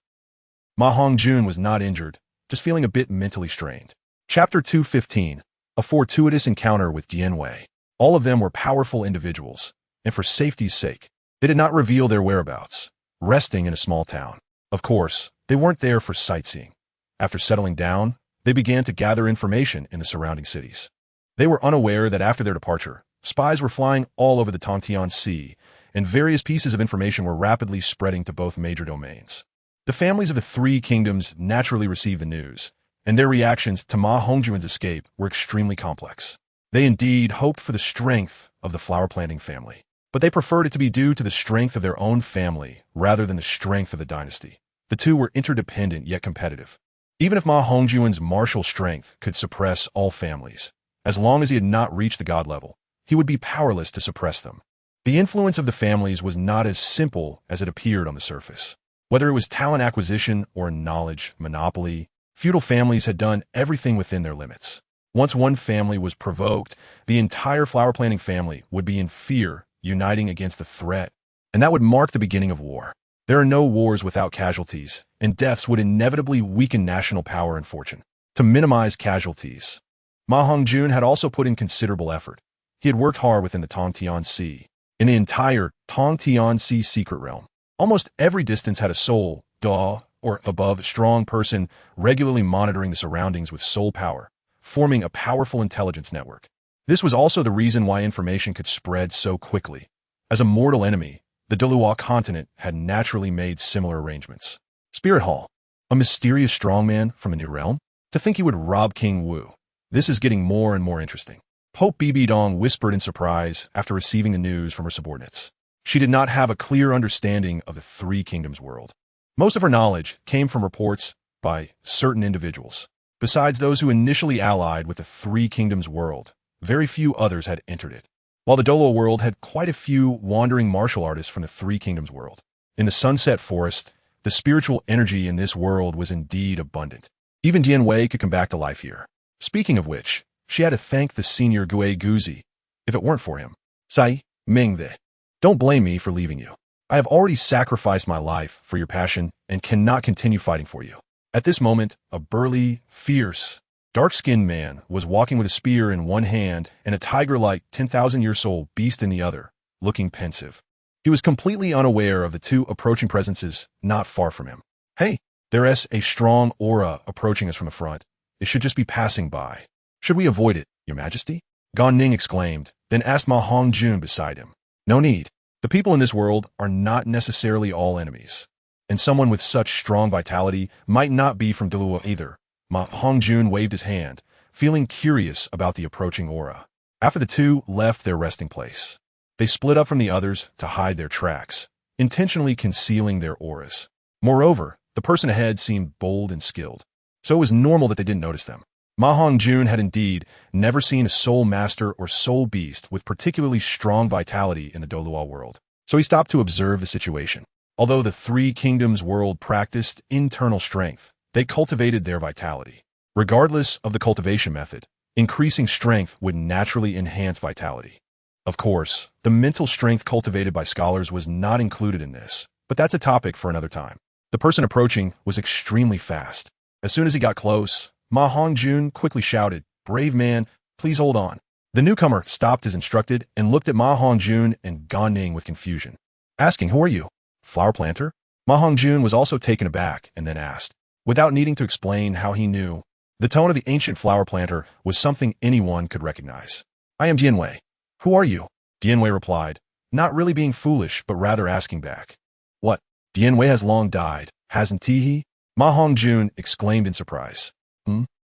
MaHongjun was not injured, just feeling a bit mentally strained. Chapter 215, A Fortuitous Encounter with Dianwei. All of them were powerful individuals, and for safety's sake, they did not reveal their whereabouts, resting in a small town. Of course, they weren't there for sightseeing. After settling down, they began to gather information in the surrounding cities. They were unaware that after their departure, spies were flying all over the Tang Sea, and various pieces of information were rapidly spreading to both major domains. The families of the three kingdoms naturally received the news, and their reactions to MaHongjun's escape were extremely complex. They indeed hoped for the strength of the flower-planting family, but they preferred it to be due to the strength of their own family rather than the strength of the dynasty. The two were interdependent yet competitive. Even if MaHongjun's martial strength could suppress all families, as long as he had not reached the god level, he would be powerless to suppress them. The influence of the families was not as simple as it appeared on the surface. Whether it was talent acquisition or knowledge monopoly, feudal families had done everything within their limits. Once one family was provoked, the entire flower-planting family would be in fear, uniting against the threat, and that would mark the beginning of war. There are no wars without casualties, and deaths would inevitably weaken national power and fortune. To minimize casualties, MaHongjun had also put in considerable effort. He had worked hard within the Tang Sea. In the entire Tang Sea secret realm, almost every distance had a soul, Daw, or above strong person regularly monitoring the surroundings with soul power, forming a powerful intelligence network. This was also the reason why information could spread so quickly. As a mortal enemy, the Douluo continent had naturally made similar arrangements. Spirit Hall, a mysterious strongman from a new realm? To think he would rob King Wu. This is getting more and more interesting. Pope Bibi Dong whispered in surprise after receiving the news from her subordinates. She did not have a clear understanding of the Three Kingdoms world. Most of her knowledge came from reports by certain individuals. Besides those who initially allied with the Three Kingdoms world, very few others had entered it. While the Douluo world had quite a few wandering martial artists from the Three Kingdoms world. In the Sunset Forest, the spiritual energy in this world was indeed abundant. Even Dian Wei could come back to life here. Speaking of which, she had to thank the senior Gue Guzi. If it weren't for him, Sai Ming the. Don't blame me for leaving you. I have already sacrificed my life for your passion and cannot continue fighting for you. At this moment, a burly, fierce, dark-skinned man was walking with a spear in one hand and a tiger-like 10,000-year-old beast in the other, looking pensive. He was completely unaware of the two approaching presences not far from him. Hey, there's a strong aura approaching us from the front. It should just be passing by. Should we avoid it, Your Majesty? Gan Ning exclaimed, then asked MaHongjun beside him. No need. The people in this world are not necessarily all enemies. And someone with such strong vitality might not be from Dalu either. MaHongjun waved his hand, feeling curious about the approaching aura. After the two left their resting place, they split up from the others to hide their tracks, intentionally concealing their auras. Moreover, the person ahead seemed bold and skilled, so it was normal that they didn't notice them. MaHongjun had indeed never seen a soul master or soul beast with particularly strong vitality in the Douluo world, so he stopped to observe the situation. Although the Three Kingdoms world practiced internal strength, they cultivated their vitality. Regardless of the cultivation method, increasing strength would naturally enhance vitality. Of course, the mental strength cultivated by scholars was not included in this, but that's a topic for another time. The person approaching was extremely fast. As soon as he got close, MaHongjun quickly shouted, "Brave man, please hold on." The newcomer stopped as instructed and looked at MaHongjun and Gan Ning with confusion, asking, "Who are you? Flower planter?" MaHongjun was also taken aback and then asked, without needing to explain how he knew. The tone of the ancient flower planter was something anyone could recognize. "I am Dian Wei. Who are you?" Dian Wei replied, not really being foolish, but rather asking back. "What? Dian Wei has long died, hasn't he?" MaHongjun exclaimed in surprise.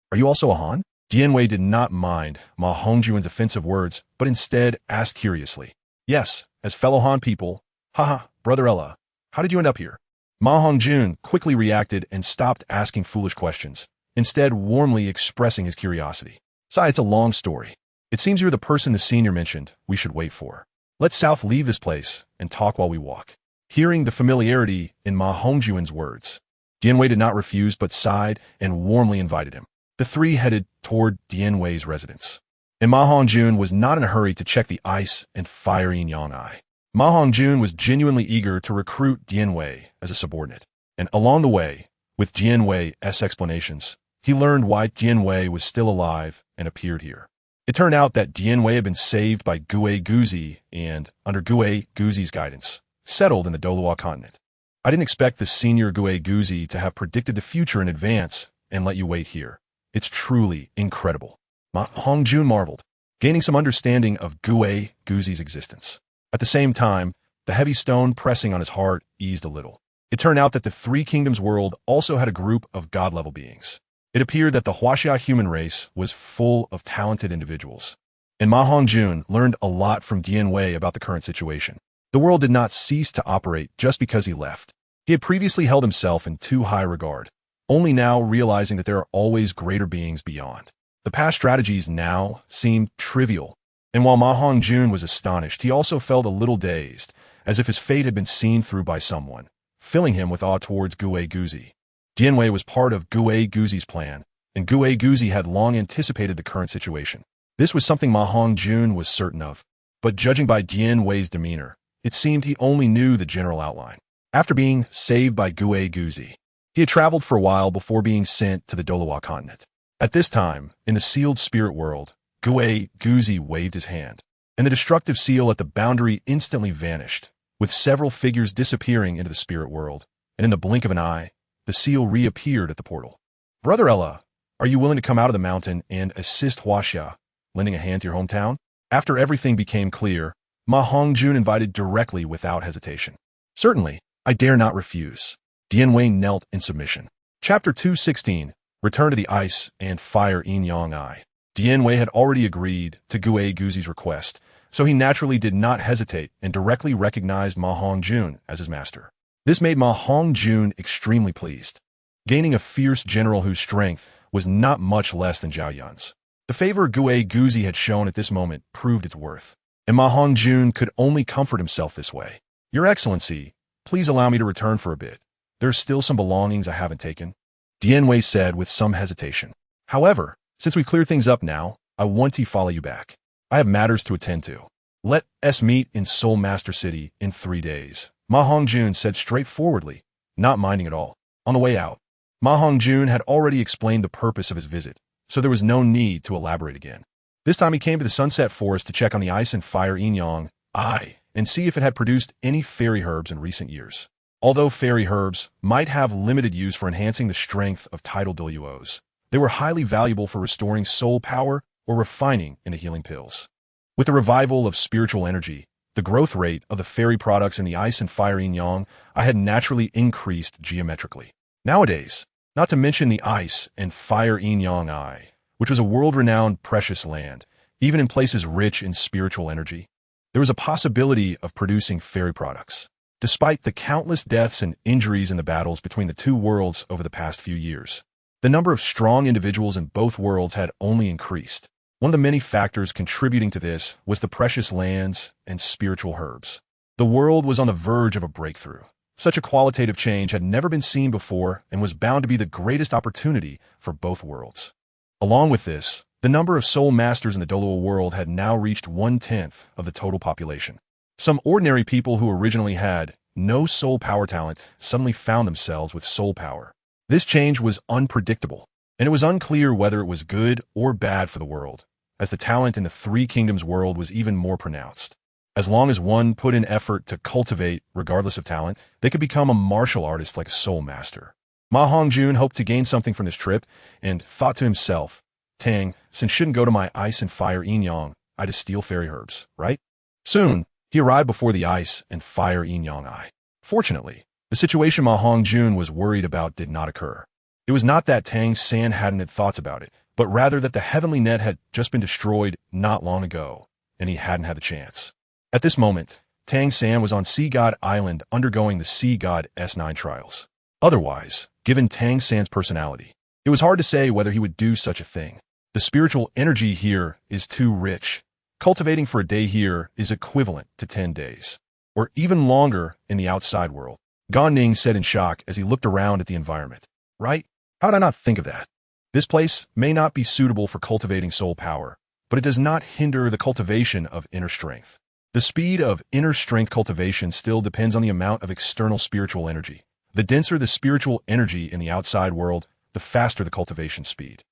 Are you also a Han? Dian Wei did not mind MaHongjun's offensive words, but instead asked curiously. "Yes, as fellow Han people. Haha, Brother Ella, how did you end up here?" MaHongjun quickly reacted and stopped asking foolish questions, instead warmly expressing his curiosity. "Sai, it's a long story. It seems you're the person the senior mentioned we should wait for. Let's South leave this place and talk while we walk." Hearing the familiarity in MaHongjun's words, Dian Wei did not refuse but sighed and warmly invited him. The three headed toward Dian Wei's residence, and MaHongjun was not in a hurry to check the ice and fiery Yang eye. MaHongjun was genuinely eager to recruit Dian Wei as a subordinate, and along the way, with Dian Wei's explanations, he learned why Dian Wei was still alive and appeared here. It turned out that Dian Wei had been saved by Gue Guzi and, under Gue Guzi's guidance, settled in the Douluo continent. I didn't expect the senior Gue Guzi to have predicted the future in advance and let you wait here. It's truly incredible. MaHongjun marveled, gaining some understanding of Gue Guzi's existence. At the same time, the heavy stone pressing on his heart eased a little. It turned out that the Three Kingdoms world also had a group of god-level beings. It appeared that the Huaxia human race was full of talented individuals. And MaHongjun learned a lot from Dian Wei about the current situation. The world did not cease to operate just because he left. He had previously held himself in too high regard, only now realizing that there are always greater beings beyond. The past strategies now seemed trivial, and while MaHongjun was astonished, he also felt a little dazed, as if his fate had been seen through by someone, filling him with awe towards Gue Guzi. Dian Wei was part of Gue Guzi's plan, and Gue Guzi had long anticipated the current situation. This was something MaHongjun was certain of, but judging by Dian Wei's demeanor, it seemed he only knew the general outline. After being saved by Gue Guzi, he had traveled for a while before being sent to the Douluo continent. At this time, in the sealed spirit world, Gue Guzi waved his hand, and the destructive seal at the boundary instantly vanished, with several figures disappearing into the spirit world, and in the blink of an eye, the seal reappeared at the portal. Brother Ella, are you willing to come out of the mountain and assist Huaxia, lending a hand to your hometown? After everything became clear, MaHongjun invited directly without hesitation. Certainly, I dare not refuse. Dianwei knelt in submission. Chapter 216, Return to the Ice and Fire Yin-Yang Eye. Dianwei had already agreed to Gue Guzi's request, so he naturally did not hesitate and directly recognized MaHongjun as his master. This made MaHongjun extremely pleased, gaining a fierce general whose strength was not much less than Zhao Yun's. The favor Gue Guzi had shown at this moment proved its worth, and MaHongjun could only comfort himself this way. Your Excellency, please allow me to return for a bit. There's still some belongings I haven't taken, Dianwei said with some hesitation. However, since we've cleared things up now, I want to follow you back. I have matters to attend to. Let us meet in Soul Master City in 3 days, MaHongjun said straightforwardly, not minding at all. On the way out, MaHongjun had already explained the purpose of his visit, so there was no need to elaborate again. This time he came to the Sunset Forest to check on the Ice and Fire Yin-Yang Eye and see if it had produced any fairy herbs in recent years. Although fairy herbs might have limited use for enhancing the strength of tidal Douluos, they were highly valuable for restoring soul power or refining into healing pills. With the revival of spiritual energy, the growth rate of the fairy products in the Ice and Fire Yin-Yang Eye had naturally increased geometrically. Nowadays, not to mention the Ice and Fire Yin-Yang Eye, which was a world-renowned precious land, even in places rich in spiritual energy, there was a possibility of producing fairy products. Despite the countless deaths and injuries in the battles between the two worlds over the past few years, the number of strong individuals in both worlds had only increased. One of the many factors contributing to this was the precious lands and spiritual herbs. The world was on the verge of a breakthrough. Such a qualitative change had never been seen before and was bound to be the greatest opportunity for both worlds. Along with this, the number of soul masters in the Douluo world had now reached 1/10 of the total population. Some ordinary people who originally had no soul power talent suddenly found themselves with soul power. This change was unpredictable, and it was unclear whether it was good or bad for the world, as the talent in the Three Kingdoms world was even more pronounced. As long as one put in effort to cultivate, regardless of talent, they could become a martial artist like a soul master. MaHongjun hoped to gain something from this trip and thought to himself, Tang San shouldn't go to my Ice and Fire Yin-Yang Eye to steal fairy herbs, right? Soon, he arrived before the Ice and Fire Yin-Yang Eye. Fortunately, the situation MaHongjun was worried about did not occur. It was not that Tang San hadn't had thoughts about it, but rather that the heavenly net had just been destroyed not long ago, and he hadn't had the chance. At this moment, Tang San was on Sea God Island undergoing the Sea God S9 trials. Otherwise, given Tang San's personality, it was hard to say whether he would do such a thing. The spiritual energy here is too rich. Cultivating for a day here is equivalent to 10 days, or even longer in the outside world. Gan Ning said in shock as he looked around at the environment. Right? How did I not think of that? This place may not be suitable for cultivating soul power, but it does not hinder the cultivation of inner strength. The speed of inner strength cultivation still depends on the amount of external spiritual energy. The denser the spiritual energy in the outside world, the faster the cultivation speed.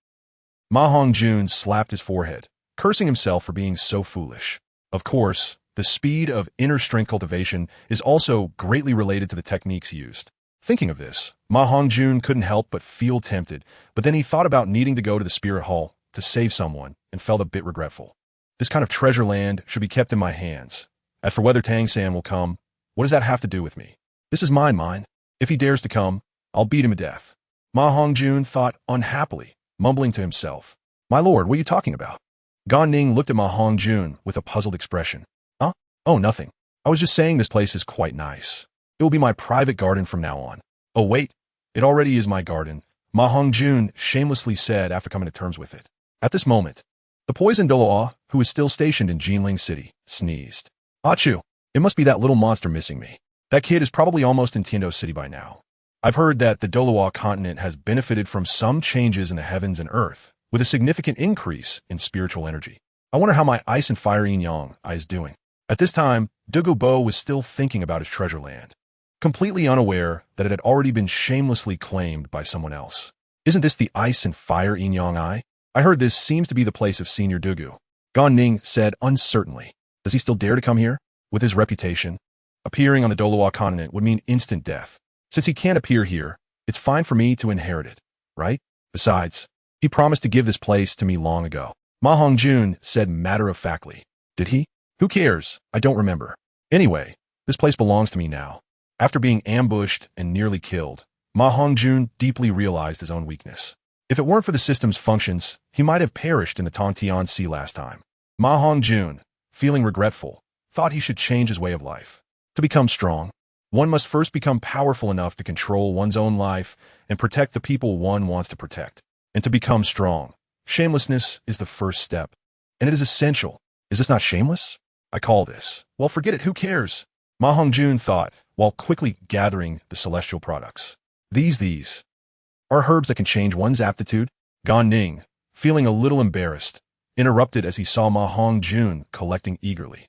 MaHongjun slapped his forehead, cursing himself for being so foolish. Of course, the speed of inner strength cultivation is also greatly related to the techniques used. Thinking of this, MaHongjun couldn't help but feel tempted, but then he thought about needing to go to the spirit hall to save someone and felt a bit regretful. This kind of treasure land should be kept in my hands. As for whether Tang San will come, what does that have to do with me? This is mine. If he dares to come, I'll beat him to death. MaHongjun thought unhappily, mumbling to himself. My lord, what are you talking about? Gan Ning looked at MaHongjun with a puzzled expression. Huh? Oh, nothing. I was just saying this place is quite nice. It will be my private garden from now on. Oh wait, it already is my garden, MaHongjun shamelessly said after coming to terms with it. At this moment, the poisoned Douluo, who was still stationed in Jinling City, sneezed. Achoo, it must be that little monster missing me. That kid is probably almost in Tiando City by now. I've heard that the Douluo continent has benefited from some changes in the heavens and earth, with a significant increase in spiritual energy. I wonder how my Ice and Fire Yin-Yang Eye is doing. At this time, Dugu Bo was still thinking about his treasure land. completely unaware that it had already been shamelessly claimed by someone else. Isn't this the ice and fire Inyang Ai? I heard this seems to be the place of Senior Dugu. Gan Ning said uncertainly. Does he still dare to come here? With his reputation, appearing on the Douluo continent would mean instant death. Since he can't appear here, it's fine for me to inherit it, right? Besides, he promised to give this place to me long ago. MaHongjun said matter-of-factly. Did he? Who cares? I don't remember. Anyway, this place belongs to me now. After being ambushed and nearly killed, MaHongjun deeply realized his own weakness. If it weren't for the system's functions, he might have perished in the Tongtian Sea last time. MaHongjun, feeling regretful, thought he should change his way of life. To become strong, one must first become powerful enough to control one's own life and protect the people one wants to protect. And to become strong, shamelessness is the first step. And it is essential. Is this not shameless? I call this. Well, forget it, who cares? MaHongjun thought, while quickly gathering the celestial products. These are herbs that can change one's aptitude. Gan Ning, feeling a little embarrassed, interrupted as he saw MaHongjun collecting eagerly.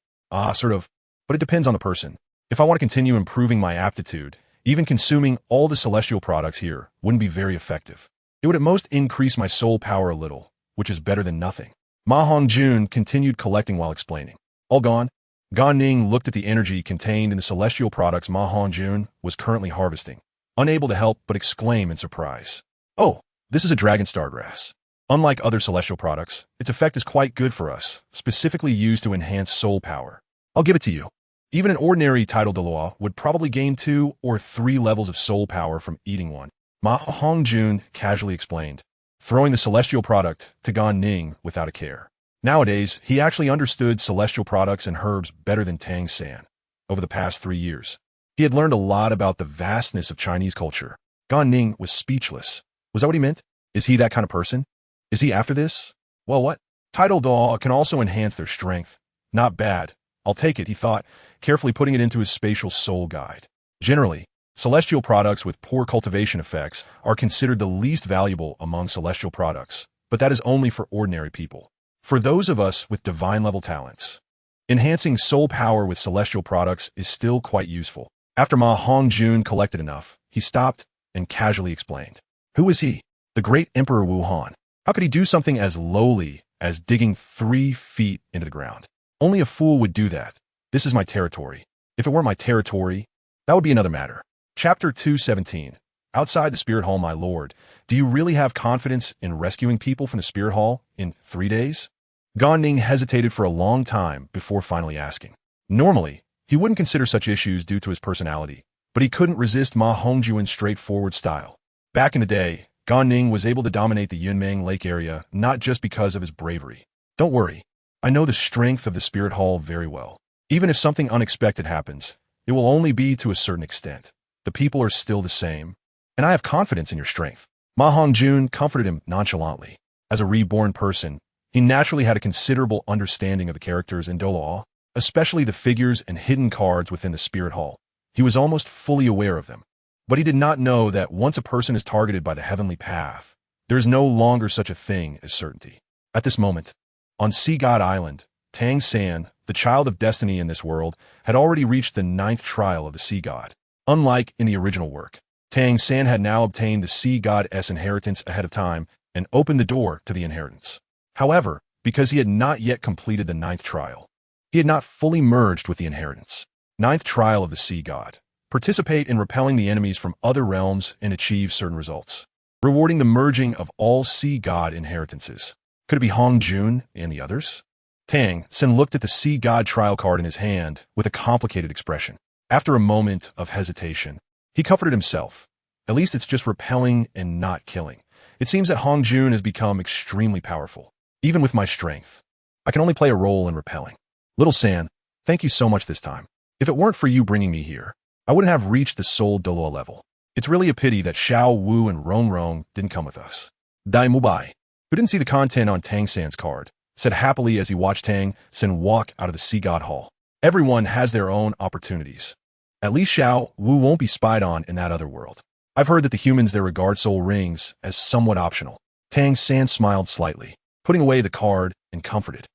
Sort of, but it depends on the person. If I want to continue improving my aptitude, even consuming all the celestial products here wouldn't be very effective. It would at most increase my soul power a little, which is better than nothing. MaHongjun continued collecting while explaining. All gone? Gan Ning looked at the energy contained in the celestial products MaHongjun was currently harvesting, unable to help but exclaim in surprise. Oh, this is a dragon star grass. Unlike other celestial products, its effect is quite good for us, specifically used to enhance soul power. I'll give it to you. Even an ordinary title Douluo would probably gain 2 or 3 levels of soul power from eating one. MaHongjun casually explained, throwing the celestial product to Gan Ning without a care. Nowadays, he actually understood celestial products and herbs better than Tang San. Over the past 3 years, he had learned a lot about the vastness of Chinese culture. Gan Ning was speechless. Was that what he meant? Is he that kind of person? Is he after this? Well, what? Title Doll can also enhance their strength. Not bad. I'll take it, he thought, carefully putting it into his spatial soul guide. Generally, celestial products with poor cultivation effects are considered the least valuable among celestial products, but that is only for ordinary people. For those of us with divine-level talents, enhancing soul power with celestial products is still quite useful. After MaHongjun collected enough, he stopped and casually explained. Who is he? The great Emperor Wuhan. How could he do something as lowly as digging 3 feet into the ground? Only a fool would do that. This is my territory. If it weren't my territory, that would be another matter. Chapter 217. Outside the Spirit Hall, my lord, do you really have confidence in rescuing people from the Spirit Hall in 3 days? Gan Ning hesitated for a long time before finally asking. Normally, he wouldn't consider such issues due to his personality, but he couldn't resist MaHongjun's straightforward style. Back in the day, Gan Ning was able to dominate the Yunmeng Lake area not just because of his bravery. Don't worry, I know the strength of the Spirit Hall very well. Even if something unexpected happens, it will only be to a certain extent. The people are still the same, and I have confidence in your strength. MaHongjun comforted him nonchalantly. As a reborn person, he naturally had a considerable understanding of the characters in Douluo, especially the figures and hidden cards within the Spirit Hall. He was almost fully aware of them. But he did not know that once a person is targeted by the heavenly path, there is no longer such a thing as certainty. At this moment, on Sea God Island, Tang San, the child of destiny in this world, had already reached the 9th trial of the Sea God. Unlike in the original work, Tang San had now obtained the Sea God's inheritance ahead of time and opened the door to the inheritance. However, because he had not yet completed the 9th trial, he had not fully merged with the inheritance. 9th trial of the Sea God. Participate in repelling the enemies from other realms and achieve certain results, rewarding the merging of all Sea God inheritances. Could it be Hongjun and the others? Tang San looked at the Sea God trial card in his hand with a complicated expression. After a moment of hesitation, he comforted himself. At least it's just repelling and not killing. It seems that Hongjun has become extremely powerful. Even with my strength, I can only play a role in repelling. Little San, thank you so much this time. If it weren't for you bringing me here, I wouldn't have reached the soul Douluo level. It's really a pity that Xiao Wu and Rong Rong didn't come with us. Dai Mubai, who didn't see the content on Tang San's card, said happily as he watched Tang San walk out of the Sea God Hall. Everyone has their own opportunities. At least Xiao Wu won't be spied on in that other world. I've heard that the humans there regard soul rings as somewhat optional. Tang San smiled slightly, putting away the card and comforted.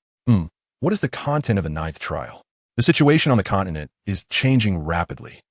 What is the content of the 9th trial? The situation on the continent is changing rapidly.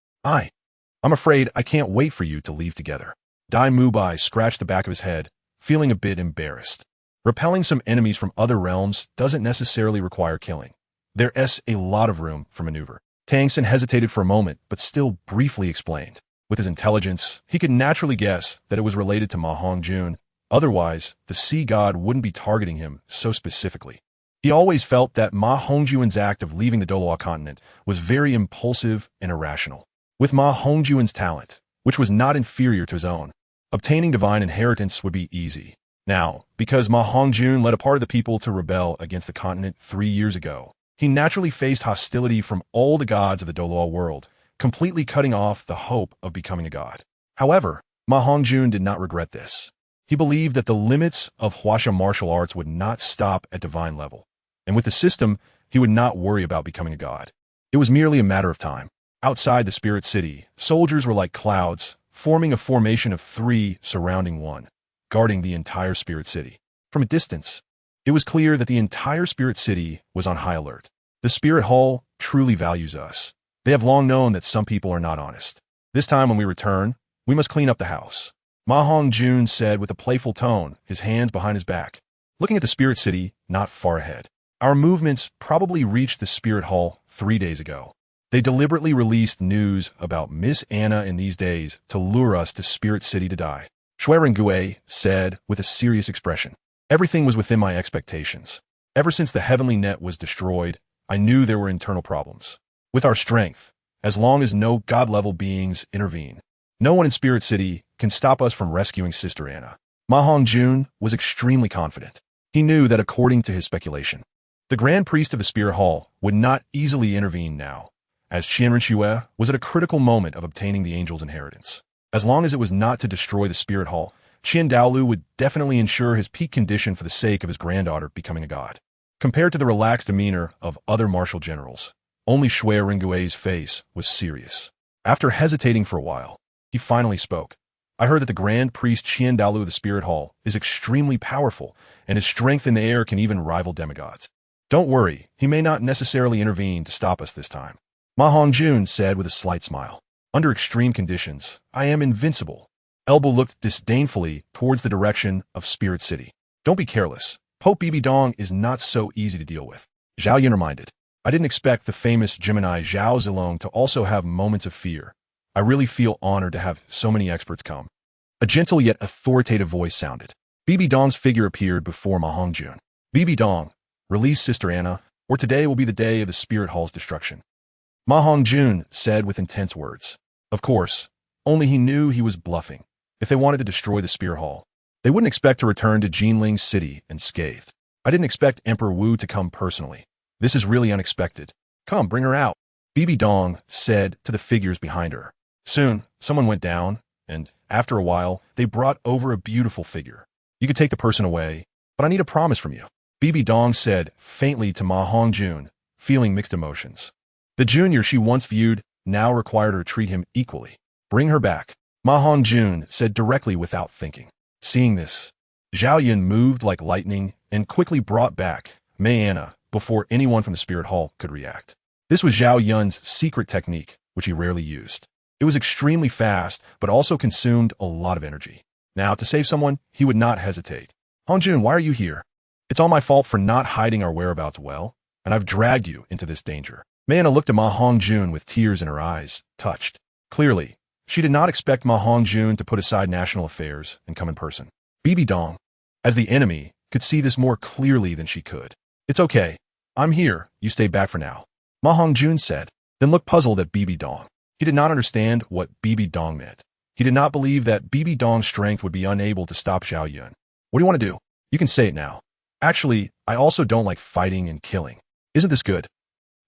I'm afraid I can't wait for you to leave together. Dai Mubai scratched the back of his head, feeling a bit embarrassed. Repelling some enemies from other realms doesn't necessarily require killing. There's a lot of room for maneuver. Tang San hesitated for a moment, but still briefly explained. With his intelligence, he could naturally guess that it was related to MaHongjun. Otherwise, the sea god wouldn't be targeting him so specifically. He always felt that MaHongjun's act of leaving the Douluo continent was very impulsive and irrational. With MaHongjun's talent, which was not inferior to his own, obtaining divine inheritance would be easy. Now, because MaHongjun led a part of the people to rebel against the continent 3 years ago, he naturally faced hostility from all the gods of the Douluo world, completely cutting off the hope of becoming a god. However, MaHongjun did not regret this. He believed that the limits of Hwasha martial arts would not stop at divine level, and with the system, he would not worry about becoming a god. It was merely a matter of time. Outside the spirit city, soldiers were like clouds, forming a formation of 3 surrounding one, guarding the entire spirit city. From a distance, it was clear that the entire spirit city was on high alert. The spirit hall truly values us. They have long known that some people are not honest. This time when we return, we must clean up the house. MaHongjun said with a playful tone, his hands behind his back, looking at the spirit city not far ahead. Our movements probably reached the spirit hall 3 days ago. They deliberately released news about Miss Anna in these days to lure us to Spirit City to die. Shuirengue said with a serious expression. Everything was within my expectations. Ever since the heavenly net was destroyed, I knew there were internal problems. With our strength, as long as no god-level beings intervene, no one in Spirit City can stop us from rescuing Sister Anna. MaHongjun was extremely confident. He knew that according to his speculation, the Grand Priest of the Spirit Hall would not easily intervene now, as Qianrenxue was at a critical moment of obtaining the angel's inheritance. As long as it was not to destroy the Spirit Hall, Dalu would definitely ensure his peak condition for the sake of his granddaughter becoming a god. Compared to the relaxed demeanor of other martial generals, only Shuirengue's face was serious. After hesitating for a while, he finally spoke. I heard that the Grand Priest Dalu of the Spirit Hall is extremely powerful, and his strength in the air can even rival demigods. Don't worry, he may not necessarily intervene to stop us this time. MaHongjun said with a slight smile. Under extreme conditions, I am invincible. Elbow looked disdainfully towards the direction of Spirit City. Don't be careless. Pope Bibi Dong is not so easy to deal with. Zhao Yun reminded. I didn't expect the famous Gemini Zhao Zilong to also have moments of fear. I really feel honored to have so many experts come. A gentle yet authoritative voice sounded. Bibi Dong's figure appeared before MaHongjun. Bibi Dong, release Sister Anna, or today will be the day of the Spirit Hall's destruction. MaHongjun said with intense words. Of course, only he knew he was bluffing. If they wanted to destroy the Spirit Hall, they wouldn't expect to return to Jinling's city unscathed. I didn't expect Emperor Wu to come personally. This is really unexpected. Come, bring her out, Bibi Dong said to the figures behind her. Soon, someone went down, and after a while, they brought over a beautiful figure. You could take the person away, but I need a promise from you, Bibi Dong said faintly to MaHongjun, feeling mixed emotions. The junior she once viewed now required her to treat him equally. Bring her back, MaHongjun said directly without thinking. Seeing this, Zhao Yun moved like lightning and quickly brought back Mei Anna before anyone from the Spirit Hall could react. This was Zhao Yun's secret technique, which he rarely used. It was extremely fast, but also consumed a lot of energy. Now, to save someone, he would not hesitate. Hongjun, why are you here? It's all my fault for not hiding our whereabouts well, and I've dragged you into this danger. Mei Anna looked at MaHongjun with tears in her eyes, touched. Clearly, she did not expect MaHongjun to put aside national affairs and come in person. Bibi Dong, as the enemy, could see this more clearly than she could. It's okay. I'm here. You stay back for now, MaHongjun said, then looked puzzled at Bibi Dong. He did not understand what Bibi Dong meant. He did not believe that Bibi Dong's strength would be unable to stop Zhao Yun. What do you want to do? You can say it now. Actually, I also don't like fighting and killing. Isn't this good?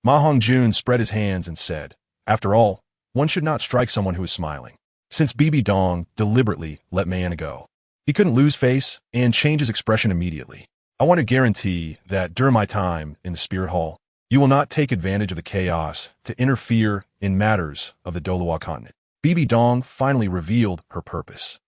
MaHongjun spread his hands and said, after all, one should not strike someone who is smiling. Since Bibi Dong deliberately let Mei Anna go, he couldn't lose face and change his expression immediately. I want to guarantee that during my time in the Spirit Hall, you will not take advantage of the chaos to interfere in matters of the Douluo continent. Bibi Dong finally revealed her purpose.